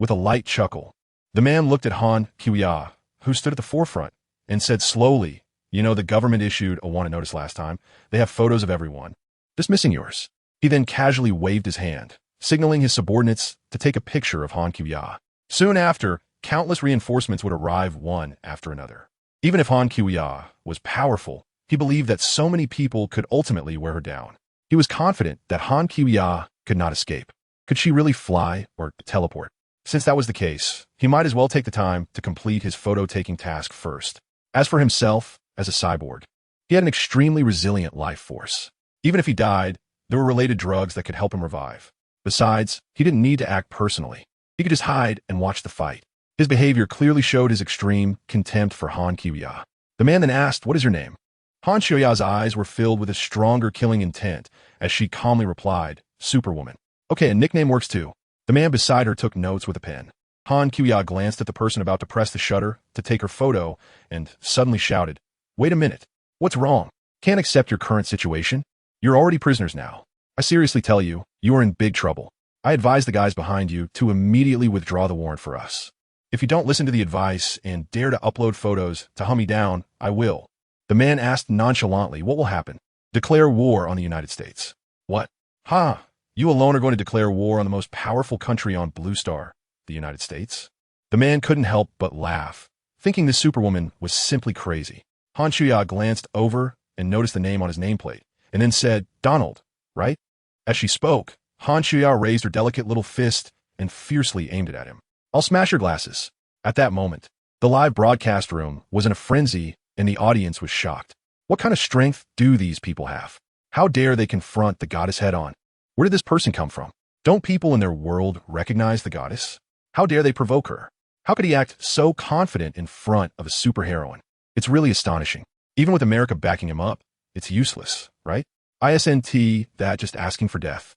with a light chuckle. The man looked at Han Kuya, who stood at the forefront, and said slowly, "You know, the government issued a wanted notice last time. They have photos of everyone. Just missing yours." He then casually waved his hand, signaling his subordinates to take a picture of Han Kuya. Soon after, countless reinforcements would arrive one after another. Even if Han Kuya was powerful, he believed that so many people could ultimately wear her down. He was confident that Han Kuya could not escape. Could she really fly or teleport? Since that was the case, he might as well take the time to complete his photo-taking task first. As for himself, as a cyborg, he had an extremely resilient life force. Even if he died, there were related drugs that could help him revive. Besides, he didn't need to act personally. He could just hide and watch the fight. His behavior clearly showed his extreme contempt for Han Kuya. The man then asked, "What is your name?" Han Kuya's eyes were filled with a stronger killing intent as she calmly replied, "Superwoman." "Okay, a nickname works too." The man beside her took notes with a pen. Han Kuya glanced at the person about to press the shutter to take her photo and suddenly shouted, "Wait a minute. What's wrong? Can't accept your current situation? You're already prisoners now. I seriously tell you, you are in big trouble. I advise the guys behind you to immediately withdraw the warrant for us. If you don't listen to the advice and dare to upload photos to hunt me down, I will." The man asked nonchalantly, "What will happen?" "Declare war on the United States." "What? Ha! You alone are going to declare war on the most powerful country on Blue Star, the United States?" The man couldn't help but laugh, thinking the superwoman was simply crazy. Han Kuya glanced over and noticed the name on his nameplate, and then said, "Donald, right?" As she spoke, Han Kuya raised her delicate little fist and fiercely aimed it at him. "I'll smash your glasses." At that moment, the live broadcast room was in a frenzy and the audience was shocked. What kind of strength do these people have? How dare they confront the goddess head-on? Where did this person come from? Don't people in their world recognize the goddess? How dare they provoke her? How could he act so confident in front of a superheroine? It's really astonishing. Even with America backing him up, it's useless, right? Isn't that just asking for death?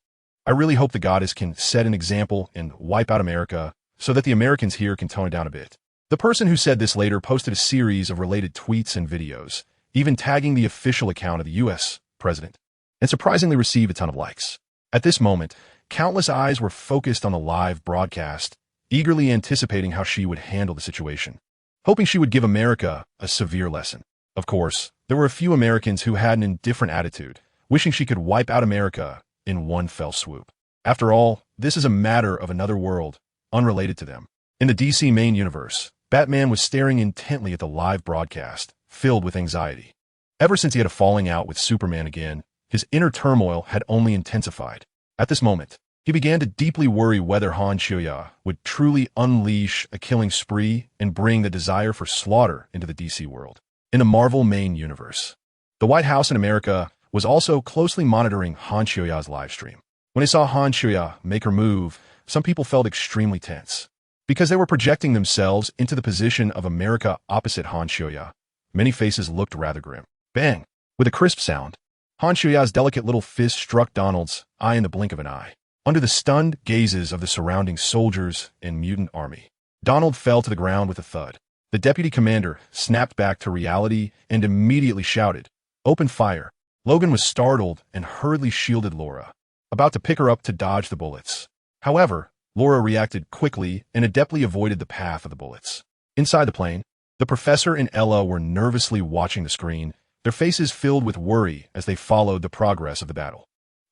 I really hope the goddess can set an example and wipe out America so that the Americans here can tone it down a bit. The person who said this later posted a series of related tweets and videos, even tagging the official account of the U.S. president, and surprisingly received a ton of likes. At this moment, countless eyes were focused on the live broadcast, eagerly anticipating how she would handle the situation, hoping she would give America a severe lesson. Of course, there were a few Americans who had an indifferent attitude, wishing she could wipe out America in one fell swoop. After all, this is a matter of another world, unrelated to them. In the DC main universe, Batman was staring intently at the live broadcast, filled with anxiety. Ever since he had a falling out with Superman again, his inner turmoil had only intensified. At this moment, he began to deeply worry whether Han Kuya would truly unleash a killing spree and bring the desire for slaughter into the DC world. In the Marvel main universe, the White House in America was also closely monitoring Han Kuya's livestream. When they saw Han Kuya make her move, some people felt extremely tense. Because they were projecting themselves into the position of America opposite Han Kuya, many faces looked rather grim. Bang! With a crisp sound, Han Kuya's delicate little fist struck Donald's eye in the blink of an eye. Under the stunned gazes of the surrounding soldiers and mutant army, Donald fell to the ground with a thud. The deputy commander snapped back to reality and immediately shouted, "Open fire." Logan was startled and hurriedly shielded Laura, about to pick her up to dodge the bullets. However, Laura reacted quickly and adeptly avoided the path of the bullets. Inside the plane, the professor and Ella were nervously watching the screen, their faces filled with worry as they followed the progress of the battle.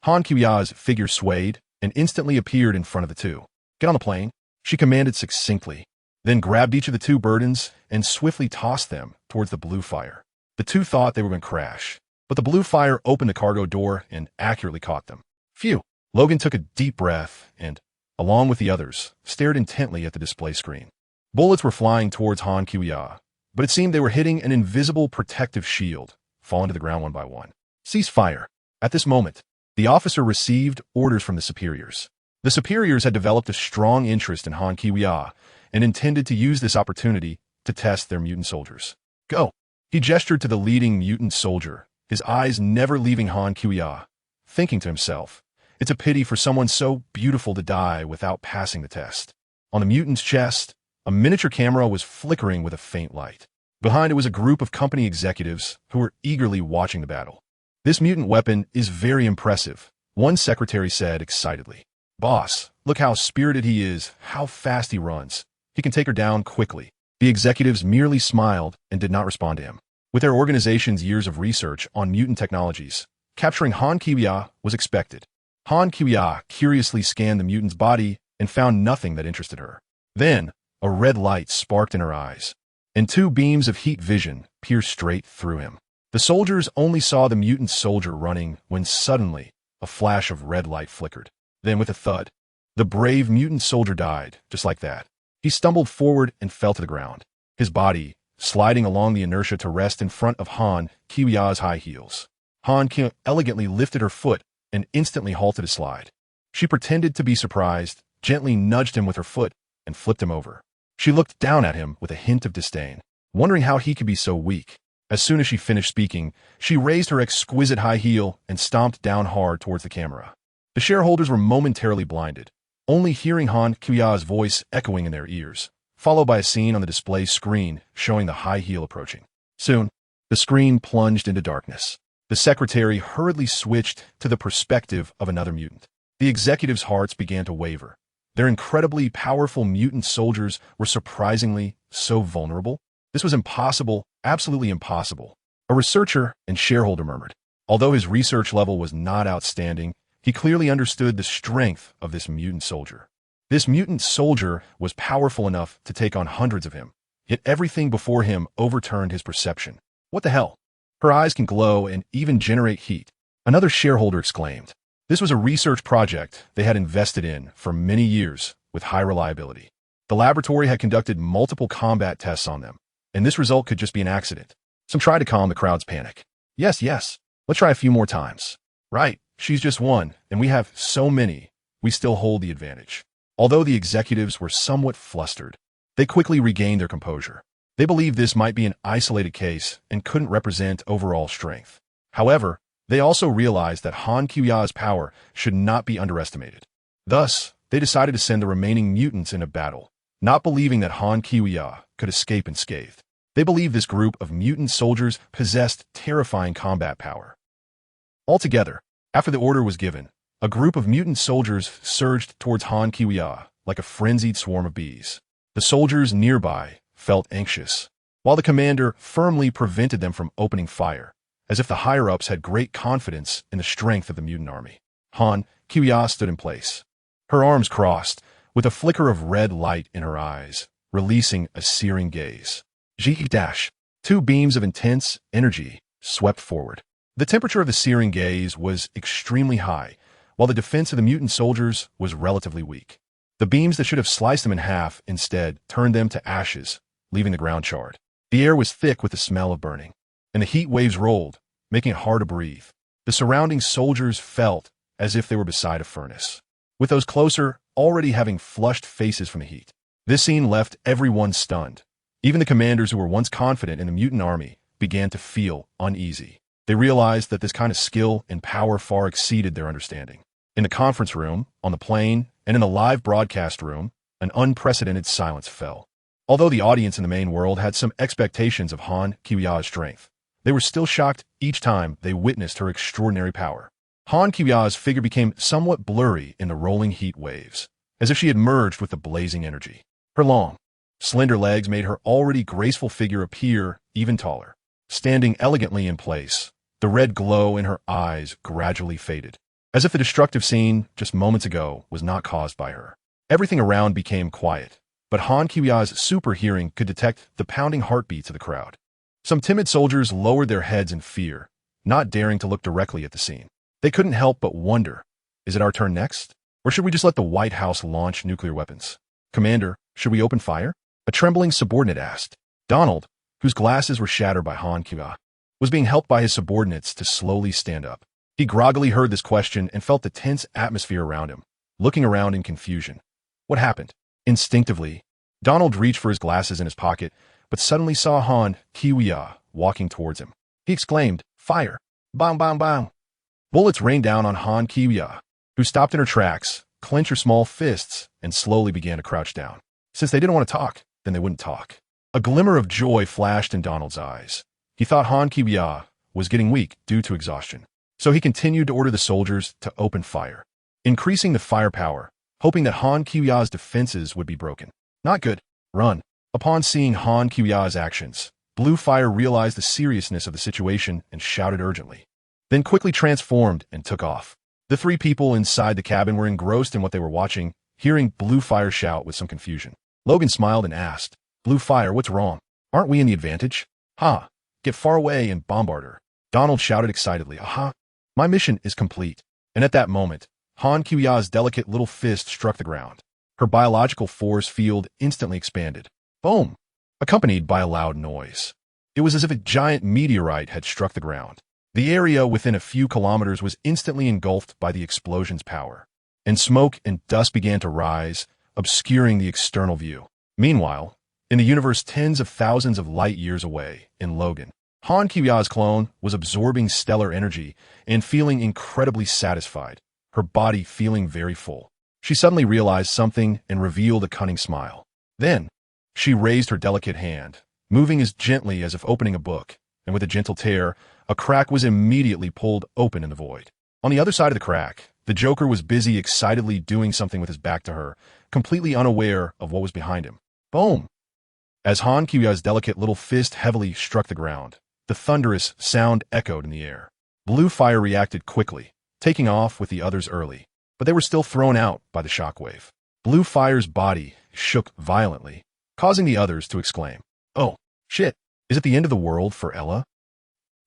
Han Kuya's figure swayed and instantly appeared in front of the two. "Get on the plane," she commanded succinctly, then grabbed each of the two burdens and swiftly tossed them towards the blue fire. The two thought they were going to crash, but the blue fire opened the cargo door and accurately caught them. Phew! Logan took a deep breath and, along with the others, stared intently at the display screen. Bullets were flying towards Han Kuya, but it seemed they were hitting an invisible protective shield, falling to the ground one by one. "Cease fire." At this moment, the officer received orders from the superiors. The superiors had developed a strong interest in Han Kuya and intended to use this opportunity to test their mutant soldiers. "Go." He gestured to the leading mutant soldier, his eyes never leaving Han Kuya, thinking to himself, it's a pity for someone so beautiful to die without passing the test. On the mutant's chest, a miniature camera was flickering with a faint light. Behind it was a group of company executives who were eagerly watching the battle. "This mutant weapon is very impressive," one secretary said excitedly. Boss, look how spirited he is, how fast he runs. He can take her down quickly. The executives merely smiled and did not respond to him. With their organization's years of research on mutant technologies, capturing Han Kiwia was expected. Han Kiwia curiously scanned the mutant's body and found nothing that interested her. Then, a red light sparked in her eyes, and two beams of heat vision pierced straight through him. The soldiers only saw the mutant soldier running when suddenly a flash of red light flickered. Then with a thud, the brave mutant soldier died, just like that. He stumbled forward and fell to the ground, his body sliding along the inertia to rest in front of Han Kiwia's high heels. Han Kiwia elegantly lifted her foot and instantly halted his slide. She pretended to be surprised, gently nudged him with her foot, and flipped him over. She looked down at him with a hint of disdain, wondering how he could be so weak. As soon as she finished speaking, she raised her exquisite high heel and stomped down hard towards the camera. The shareholders were momentarily blinded, only hearing Han Kiwia's voice echoing in their ears, followed by a scene on the display screen showing the high heel approaching. Soon, the screen plunged into darkness. The secretary hurriedly switched to the perspective of another mutant. The executives' hearts began to waver. Their incredibly powerful mutant soldiers were surprisingly so vulnerable. This was impossible, absolutely impossible. A researcher and shareholder murmured. Although his research level was not outstanding, he clearly understood the strength of this mutant soldier. This mutant soldier was powerful enough to take on hundreds of him, yet everything before him overturned his perception. What the hell? Her eyes can glow and even generate heat. Another shareholder exclaimed. This was a research project they had invested in for many years with high reliability. The laboratory had conducted multiple combat tests on them, and this result could just be an accident. Some tried to calm the crowd's panic. Yes, let's try a few more times. Right, she's just one, and we have so many, we still hold the advantage. Although the executives were somewhat flustered, they quickly regained their composure. They believed this might be an isolated case and couldn't represent overall strength. However, they also realized that Han Kiwia's power should not be underestimated. Thus, they decided to send the remaining mutants into battle, not believing that Han Kiwia could escape unscathed. They believed this group of mutant soldiers possessed terrifying combat power. Altogether, after the order was given, a group of mutant soldiers surged towards Han Kiwia like a frenzied swarm of bees. The soldiers nearby felt anxious, while the commander firmly prevented them from opening fire, as if the higher-ups had great confidence in the strength of the mutant army. Han Kiwia stood in place, her arms crossed, with a flicker of red light in her eyes, releasing a searing gaze. Two beams of intense energy swept forward. The temperature of the searing gaze was extremely high, while the defense of the mutant soldiers was relatively weak. The beams that should have sliced them in half instead turned them to ashes, leaving the ground charred. The air was thick with the smell of burning, and the heat waves rolled, making it hard to breathe. The surrounding soldiers felt as if they were beside a furnace, with those closer already having flushed faces from the heat. This scene left everyone stunned. Even the commanders who were once confident in the mutant army began to feel uneasy. They realized that this kind of skill and power far exceeded their understanding. In the conference room, on the plane, and in the live broadcast room, an unprecedented silence fell. Although the audience in the main world had some expectations of Han Kiwia's strength, they were still shocked each time they witnessed her extraordinary power. Han Kiwia's figure became somewhat blurry in the rolling heat waves, as if she had merged with the blazing energy. Her long, slender legs made her already graceful figure appear even taller. Standing elegantly in place, the red glow in her eyes gradually faded, as if the destructive scene just moments ago was not caused by her. Everything around became quiet, but Han Kiwia's super hearing could detect the pounding heartbeats of the crowd. Some timid soldiers lowered their heads in fear, not daring to look directly at the scene. They couldn't help but wonder, is it our turn next? Or should we just let the White House launch nuclear weapons? Commander, should we open fire? A trembling subordinate asked. Donald, whose glasses were shattered by Han Kiwia, was being helped by his subordinates to slowly stand up. He groggily heard this question and felt the tense atmosphere around him, looking around in confusion. What happened? Instinctively, Donald reached for his glasses in his pocket, but suddenly saw Han Kiwia walking towards him. He exclaimed, "Fire! Bam, bam, bam!" Bullets rained down on Han Kiwia, who stopped in her tracks, clenched her small fists, and slowly began to crouch down. Since they didn't want to talk, then they wouldn't talk. A glimmer of joy flashed in Donald's eyes. He thought Han Kiwia was getting weak due to exhaustion, so he continued to order the soldiers to open fire. increasing the firepower, hoping that Han Qiuya's defenses would be broken. Not good. Run. Upon seeing Han Qiuya's actions, Blue Fire realized the seriousness of the situation and shouted urgently. Then quickly transformed and took off. The three people inside the cabin were engrossed in what they were watching, hearing Blue Fire shout with some confusion. Logan smiled and asked, Blue Fire, what's wrong? Aren't we in the advantage? Ha! Get far away and bombard her. Donald shouted excitedly, aha! My mission is complete. And at that moment, Han Qiuya's delicate little fist struck the ground. Her biological force field instantly expanded. Boom! Accompanied by a loud noise. It was as if a giant meteorite had struck the ground. The area within a few kilometers was instantly engulfed by the explosion's power, and smoke and dust began to rise, obscuring the external view. Meanwhile, in the universe tens of thousands of light years away, in Logan, Han Qiuya's clone was absorbing stellar energy and feeling incredibly satisfied, her body feeling very full. She suddenly realized something and revealed a cunning smile. Then, she raised her delicate hand, moving as gently as if opening a book, and with a gentle tear, a crack was immediately pulled open in the void. On the other side of the crack, the Joker was busy excitedly doing something with his back to her, completely unaware of what was behind him. Boom! As Han Qiuya's delicate little fist heavily struck the ground, the thunderous sound echoed in the air. Blue Fire reacted quickly, taking off with the others early, but they were still thrown out by the shockwave. Blue Fire's body shook violently, causing the others to exclaim, Oh, shit, is it the end of the world for Ella?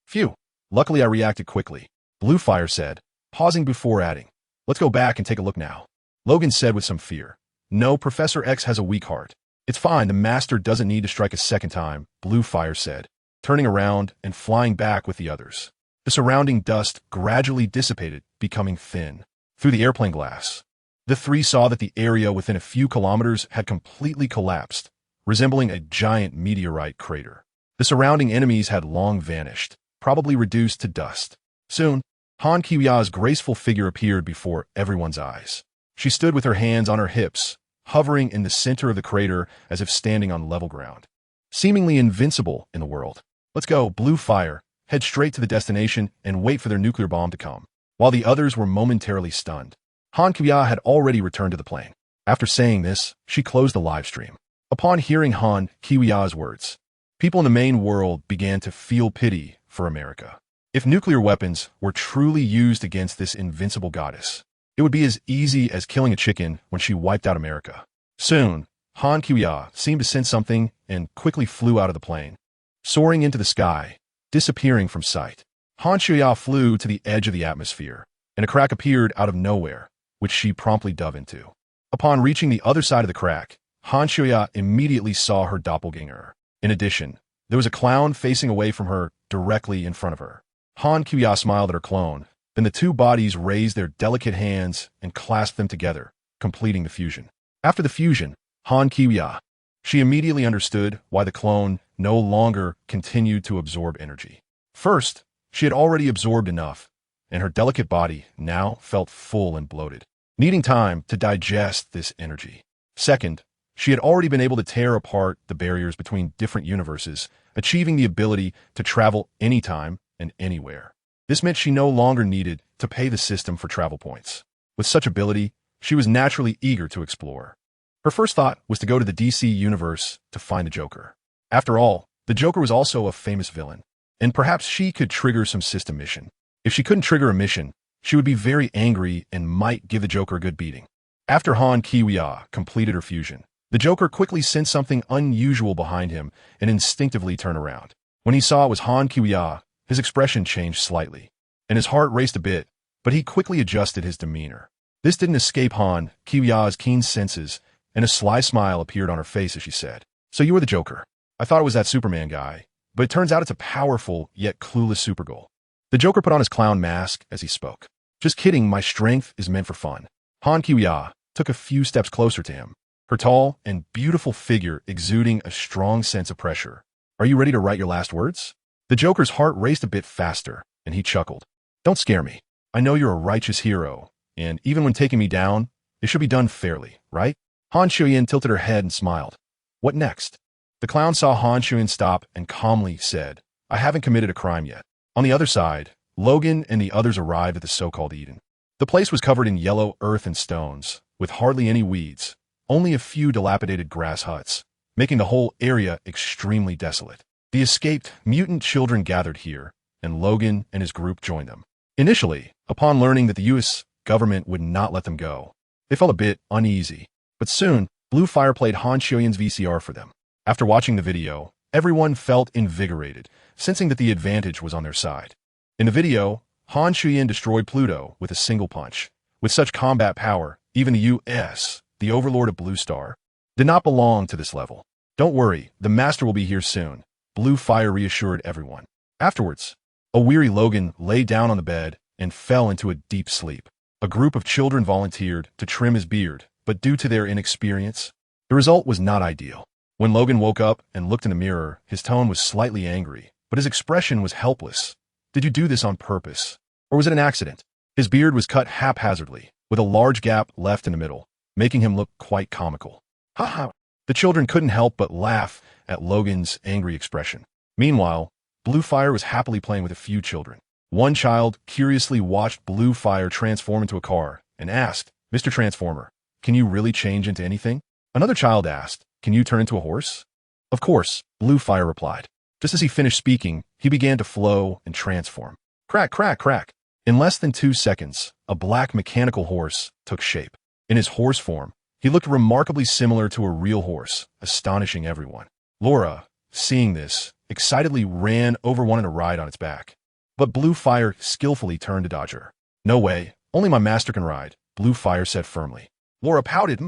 Phew. Luckily I reacted quickly, Blue Fire said, pausing before adding, Let's go back and take a look now. Logan said with some fear, No, Professor X has a weak heart. It's fine, the Master doesn't need to strike a second time, Blue Fire said, turning around and flying back with the others. The surrounding dust gradually dissipated, becoming thin. Through the airplane glass, the three saw that the area within a few kilometers had completely collapsed, resembling a giant meteorite crater. The surrounding enemies had long vanished, probably reduced to dust. Soon, Han Qiuya's graceful figure appeared before everyone's eyes. She stood with her hands on her hips, hovering in the center of the crater as if standing on level ground. Seemingly invincible in the world. Let's go, Blue Fire. Head straight to the destination and wait for their nuclear bomb to come. While the others were momentarily stunned, Han Qiuya had already returned to the plane. After saying this, she closed the live stream. Upon hearing Han Qiuya's words, people in the main world began to feel pity for America. If nuclear weapons were truly used against this invincible goddess, it would be as easy as killing a chicken when she wiped out America. Soon, Han Qiuya seemed to sense something and quickly flew out of the plane, soaring into the sky, disappearing from sight. Han Qiuya flew to the edge of the atmosphere, and a crack appeared out of nowhere, which she promptly dove into. Upon reaching the other side of the crack, Han Qiuya immediately saw her doppelganger. In addition, there was a clown facing away from her directly in front of her. Han Qiuya smiled at her clone, then the two bodies raised their delicate hands and clasped them together, completing the fusion. After the fusion, Han Qiuya, she immediately understood why the clone no longer continued to absorb energy. First, she had already absorbed enough, and her delicate body now felt full and bloated, needing time to digest this energy. Second, she had already been able to tear apart the barriers between different universes, achieving the ability to travel anytime and anywhere. This meant she no longer needed to pay the system for travel points. With such ability, she was naturally eager to explore. Her first thought was to go to the DC universe to find the Joker. After all, the Joker was also a famous villain, and perhaps she could trigger some system mission. If she couldn't trigger a mission, she would be very angry and might give the Joker a good beating. After Han Qiuya completed her fusion, the Joker quickly sensed something unusual behind him and instinctively turned around. When he saw it was Han Qiuya, his expression changed slightly, and his heart raced a bit, but he quickly adjusted his demeanor. This didn't escape Han Qiuya's keen senses, and a sly smile appeared on her face as she said, So you were the Joker. I thought it was that Superman guy, but it turns out it's a powerful yet clueless Supergirl. The Joker put on his clown mask as he spoke. Just kidding, my strength is meant for fun. Han Qiuya took a few steps closer to him, her tall and beautiful figure exuding a strong sense of pressure. Are you ready to write your last words? The Joker's heart raced a bit faster, and he chuckled. Don't scare me. I know you're a righteous hero, and even when taking me down, it should be done fairly, right? Han Qiuya tilted her head and smiled. What next? The clown saw Han Qiuya stop and calmly said, I haven't committed a crime yet. On the other side, Logan and the others arrived at the so-called Eden. The place was covered in yellow earth and stones, with hardly any weeds, only a few dilapidated grass huts, making the whole area extremely desolate. The escaped mutant children gathered here, and Logan and his group joined them. Initially, upon learning that the U.S. government would not let them go, they felt a bit uneasy, but soon, Blue Fire played Han Xiuyan's VCR for them. After watching the video, everyone felt invigorated, sensing that the advantage was on their side. In the video, Han Xiuyan destroyed Pluto with a single punch. With such combat power, even the U.S., the overlord of Blue Star, did not belong to this level. Don't worry, the master will be here soon, Blue Fire reassured everyone. Afterwards, a weary Logan lay down on the bed and fell into a deep sleep. A group of children volunteered to trim his beard, but due to their inexperience, the result was not ideal. When Logan woke up and looked in the mirror, his tone was slightly angry, but his expression was helpless. Did you do this on purpose? Or was it an accident? His beard was cut haphazardly, with a large gap left in the middle, making him look quite comical. Ha ha! The children couldn't help but laugh at Logan's angry expression. Meanwhile, Blue Fire was happily playing with a few children. One child curiously watched Blue Fire transform into a car and asked, "Mr. Transformer, can you really change into anything?" Another child asked, "Can you turn into a horse?" Of course, Blue Fire replied. Just as he finished speaking, he began to flow and transform. Crack, crack, crack. In less than 2 seconds, a black mechanical horse took shape. In his horse form, he looked remarkably similar to a real horse, astonishing everyone. Laura, seeing this, excitedly ran over wanting to ride on its back. But Blue Fire skillfully turned to dodge her. "No way, only my master can ride," Blue Fire said firmly. Laura pouted,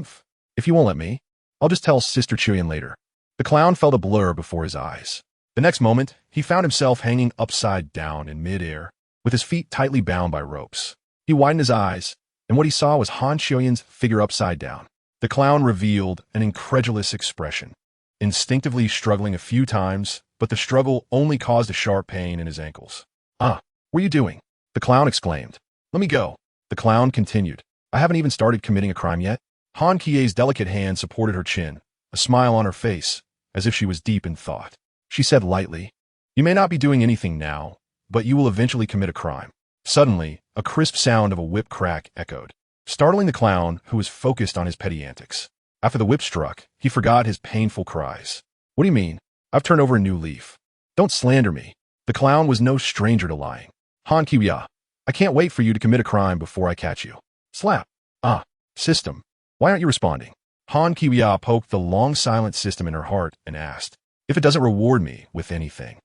"If you won't let me, I'll just tell Sister Qiuyan later." The clown felt a blur before his eyes. The next moment, he found himself hanging upside down in mid-air, with his feet tightly bound by ropes. He widened his eyes, and what he saw was Han Xiuyan's figure upside down. The clown revealed an incredulous expression, instinctively struggling a few times, but the struggle only caused a sharp pain in his ankles. "Ah, what are you doing?" the clown exclaimed. "Let me go." The clown continued. "I haven't even started committing a crime yet." Han Qiuyan's delicate hand supported her chin, a smile on her face, as if she was deep in thought. She said lightly, "You may not be doing anything now, but you will eventually commit a crime." Suddenly, a crisp sound of a whip crack echoed, startling the clown, who was focused on his petty antics. After the whip struck, he forgot his painful cries. "What do you mean? I've turned over a new leaf. Don't slander me." The clown was no stranger to lying. "Han Qiuyan, I can't wait for you to commit a crime before I catch you." Slap. "Ah, system, why aren't you responding?" Han Qiuyan poked the long-silent system in her heart and asked, "If it doesn't reward me with anything,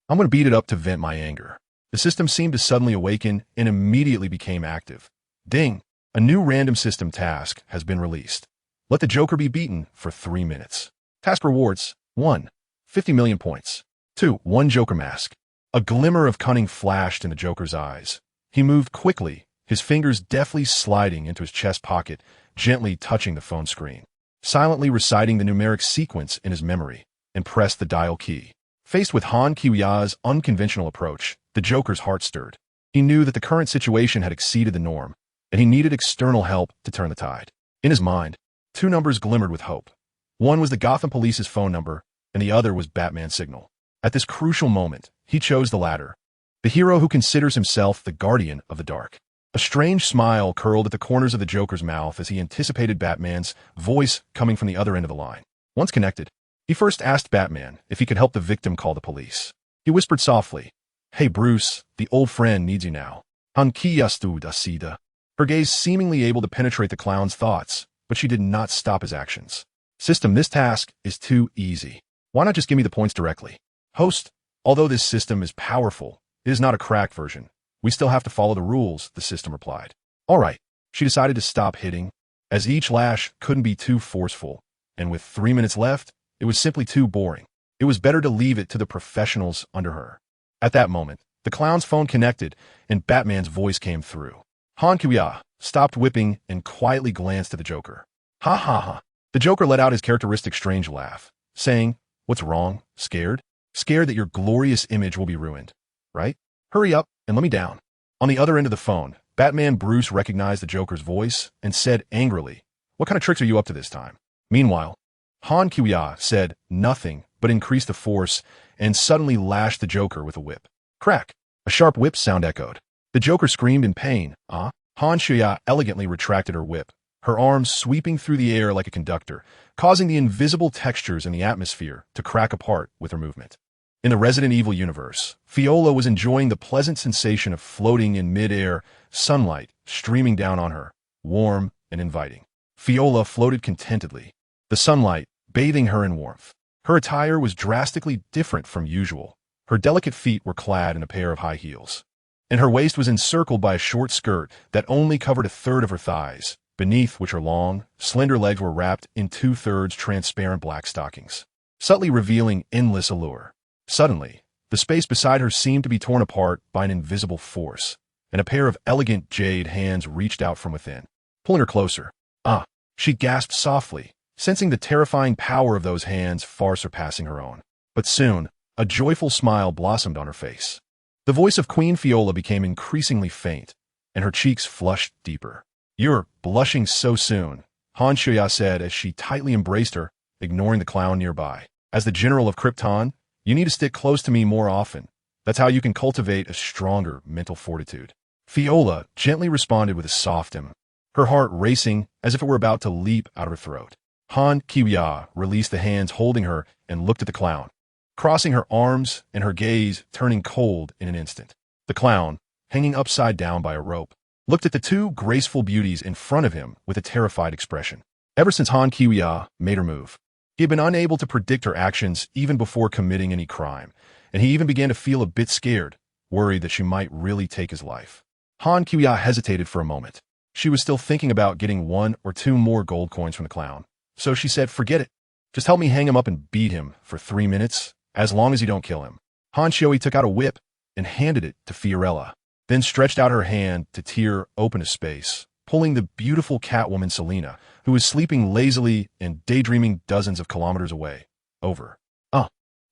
I'm going to beat it up to vent my anger." The system seemed to suddenly awaken and immediately became active. Ding! A new random system task has been released. Let the Joker be beaten for 3 minutes. Task rewards: 1. 50 million points. 2. 1 Joker mask. A glimmer of cunning flashed in the Joker's eyes. He moved quickly, his fingers deftly sliding into his chest pocket, gently touching the phone screen, silently reciting the numeric sequence in his memory, and pressed the dial key. Faced with Han Qiuyan's unconventional approach, the Joker's heart stirred. He knew that the current situation had exceeded the norm, and he needed external help to turn the tide. In his mind, 2 numbers glimmered with hope. One was the Gotham Police's phone number, and the other was Batman's signal. At this crucial moment, he chose the latter, the hero who considers himself the guardian of the dark. A strange smile curled at the corners of the Joker's mouth as he anticipated Batman's voice coming from the other end of the line. Once connected, he first asked Batman if he could help the victim call the police. He whispered softly, "Hey Bruce, the old friend needs you now." Han Qiuyan dasida. Her gaze seemingly able to penetrate the clown's thoughts, but she did not stop his actions. "System, this task is too easy. Why not just give me the points directly?" Host, although this system is powerful, it is not a cracked version. We still have to follow the rules, the system replied. All right. She decided to stop hitting, as each lash couldn't be too forceful, and with 3 minutes left, it was simply too boring. It was better to leave it to the professionals under her. At that moment, the clown's phone connected, and Batman's voice came through. Han Qiuyan stopped whipping and quietly glanced at the Joker. Ha ha ha. The Joker let out his characteristic strange laugh, saying, "What's wrong? Scared? Scared that your glorious image will be ruined, right? Hurry up and let me down." On the other end of the phone, Batman Bruce recognized the Joker's voice and said angrily, "What kind of tricks are you up to this time?" Meanwhile, Han Qiuyan said nothing but increased the force and suddenly lashed the Joker with a whip. Crack! A sharp whip sound echoed. The Joker screamed in pain. Han Shuya elegantly retracted her whip, her arms sweeping through the air like a conductor, causing the invisible textures in the atmosphere to crack apart with her movement. In the Resident Evil universe, Fiola was enjoying the pleasant sensation of floating in mid-air, sunlight streaming down on her, warm and inviting. Fiola floated contentedly, the sunlight bathing her in warmth. Her attire was drastically different from usual. Her delicate feet were clad in a pair of high heels, and her waist was encircled by a short skirt that only covered a third of her thighs, beneath which her long, slender legs were wrapped in two-thirds transparent black stockings, subtly revealing endless allure. Suddenly, the space beside her seemed to be torn apart by an invisible force, and a pair of elegant jade hands reached out from within, pulling her closer. Ah! She gasped softly, sensing the terrifying power of those hands far surpassing her own. But soon, a joyful smile blossomed on her face. The voice of Queen Fiola became increasingly faint, and her cheeks flushed deeper. "You're blushing so soon," Han Shuya said as she tightly embraced her, ignoring the clown nearby. "As the general of Krypton, you need to stick close to me more often. That's how you can cultivate a stronger mental fortitude." Fiola gently responded with a soft her heart racing as if it were about to leap out of her throat. Han Kiwya released the hands holding her and looked at the clown, crossing her arms and her gaze turning cold in an instant. The clown, hanging upside down by a rope, looked at the two graceful beauties in front of him with a terrified expression. Ever since Han Kiwya made her move, he had been unable to predict her actions even before committing any crime, and he even began to feel a bit scared, worried that she might really take his life. Han Kiwya hesitated for a moment. She was still thinking about getting 1 or 2 more gold coins from the clown, so she said, "Forget it. Just help me hang him up and beat him for 3 minutes, as long as you don't kill him." Han Shui took out a whip and handed it to Fiorella, then stretched out her hand to tear open a space, pulling the beautiful Catwoman Selina, who was sleeping lazily and daydreaming dozens of kilometers away, over.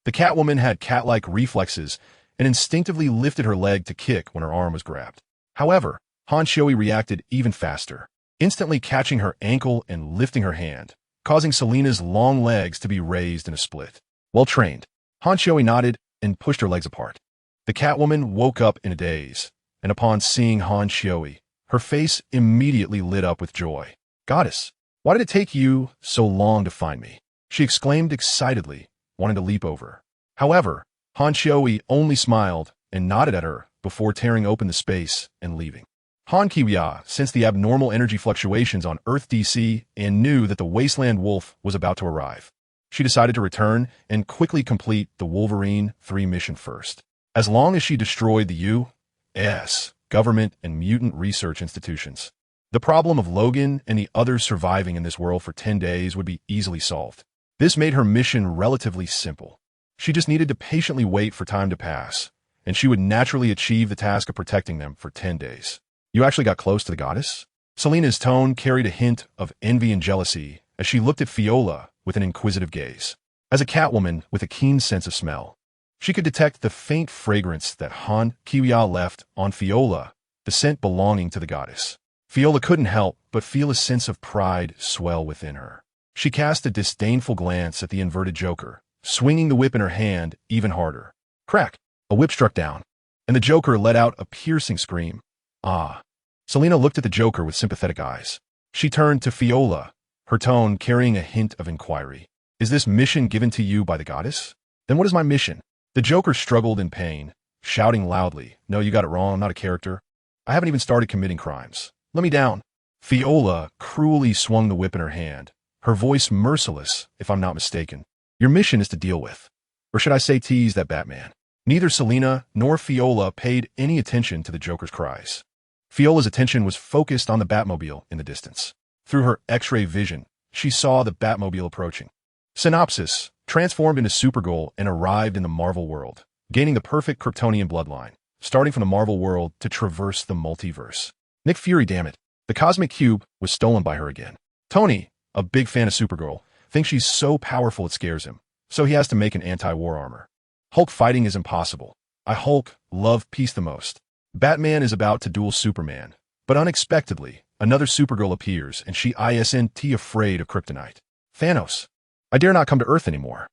The Catwoman had cat-like reflexes and instinctively lifted her leg to kick when her arm was grabbed. However, Han Shui reacted even faster, instantly catching her ankle and lifting her hand, causing Selina's long legs to be raised in a split. Well trained, Han Shui nodded and pushed her legs apart. The Catwoman woke up in a daze, and upon seeing Han Shui, her face immediately lit up with joy. "Goddess, why did it take you so long to find me?" she exclaimed excitedly, wanting to leap over. However, Han Shui only smiled and nodded at her before tearing open the space and leaving. Han Kiwya sensed the abnormal energy fluctuations on Earth DC and knew that the Wasteland Wolf was about to arrive. She decided to return and quickly complete the Wolverine 3 mission first. As long as she destroyed the U.S. government and mutant research institutions, the problem of Logan and the others surviving in this world for 10 days would be easily solved. This made her mission relatively simple. She just needed to patiently wait for time to pass, and she would naturally achieve the task of protecting them for 10 days. "You actually got close to the goddess?" Selina's tone carried a hint of envy and jealousy as she looked at Fiola with an inquisitive gaze. As a Catwoman with a keen sense of smell, she could detect the faint fragrance that Han Kiwya left on Fiola, the scent belonging to the goddess. Fiola couldn't help but feel a sense of pride swell within her. She cast a disdainful glance at the inverted Joker, swinging the whip in her hand even harder. Crack! A whip struck down, and the Joker let out a piercing scream. "Ah." Selina looked at the Joker with sympathetic eyes. She turned to Fiola, her tone carrying a hint of inquiry. "Is this mission given to you by the goddess? Then what is my mission?" The Joker struggled in pain, shouting loudly, "No, you got it wrong. I'm not a character. I haven't even started committing crimes. Let me down." Fiola cruelly swung the whip in her hand, her voice merciless, if I'm not mistaken. "Your mission is to deal with, or should I say tease that Batman." Neither Selina nor Fiola paid any attention to the Joker's cries. Fiola's attention was focused on the Batmobile in the distance. Through her X-ray vision, she saw the Batmobile approaching. Synopsis: transformed into Supergirl and arrived in the Marvel world, gaining the perfect Kryptonian bloodline, starting from the Marvel world to traverse the multiverse. Nick Fury, damn it. The Cosmic Cube was stolen by her again. Tony, a big fan of Supergirl, thinks she's so powerful it scares him, so he has to make an anti-war armor. Hulk fighting is impossible. I Hulk love peace the most. Batman is about to duel Superman, but unexpectedly, another Supergirl appears and she isn't afraid of Kryptonite. Thanos. I dare not come to Earth anymore.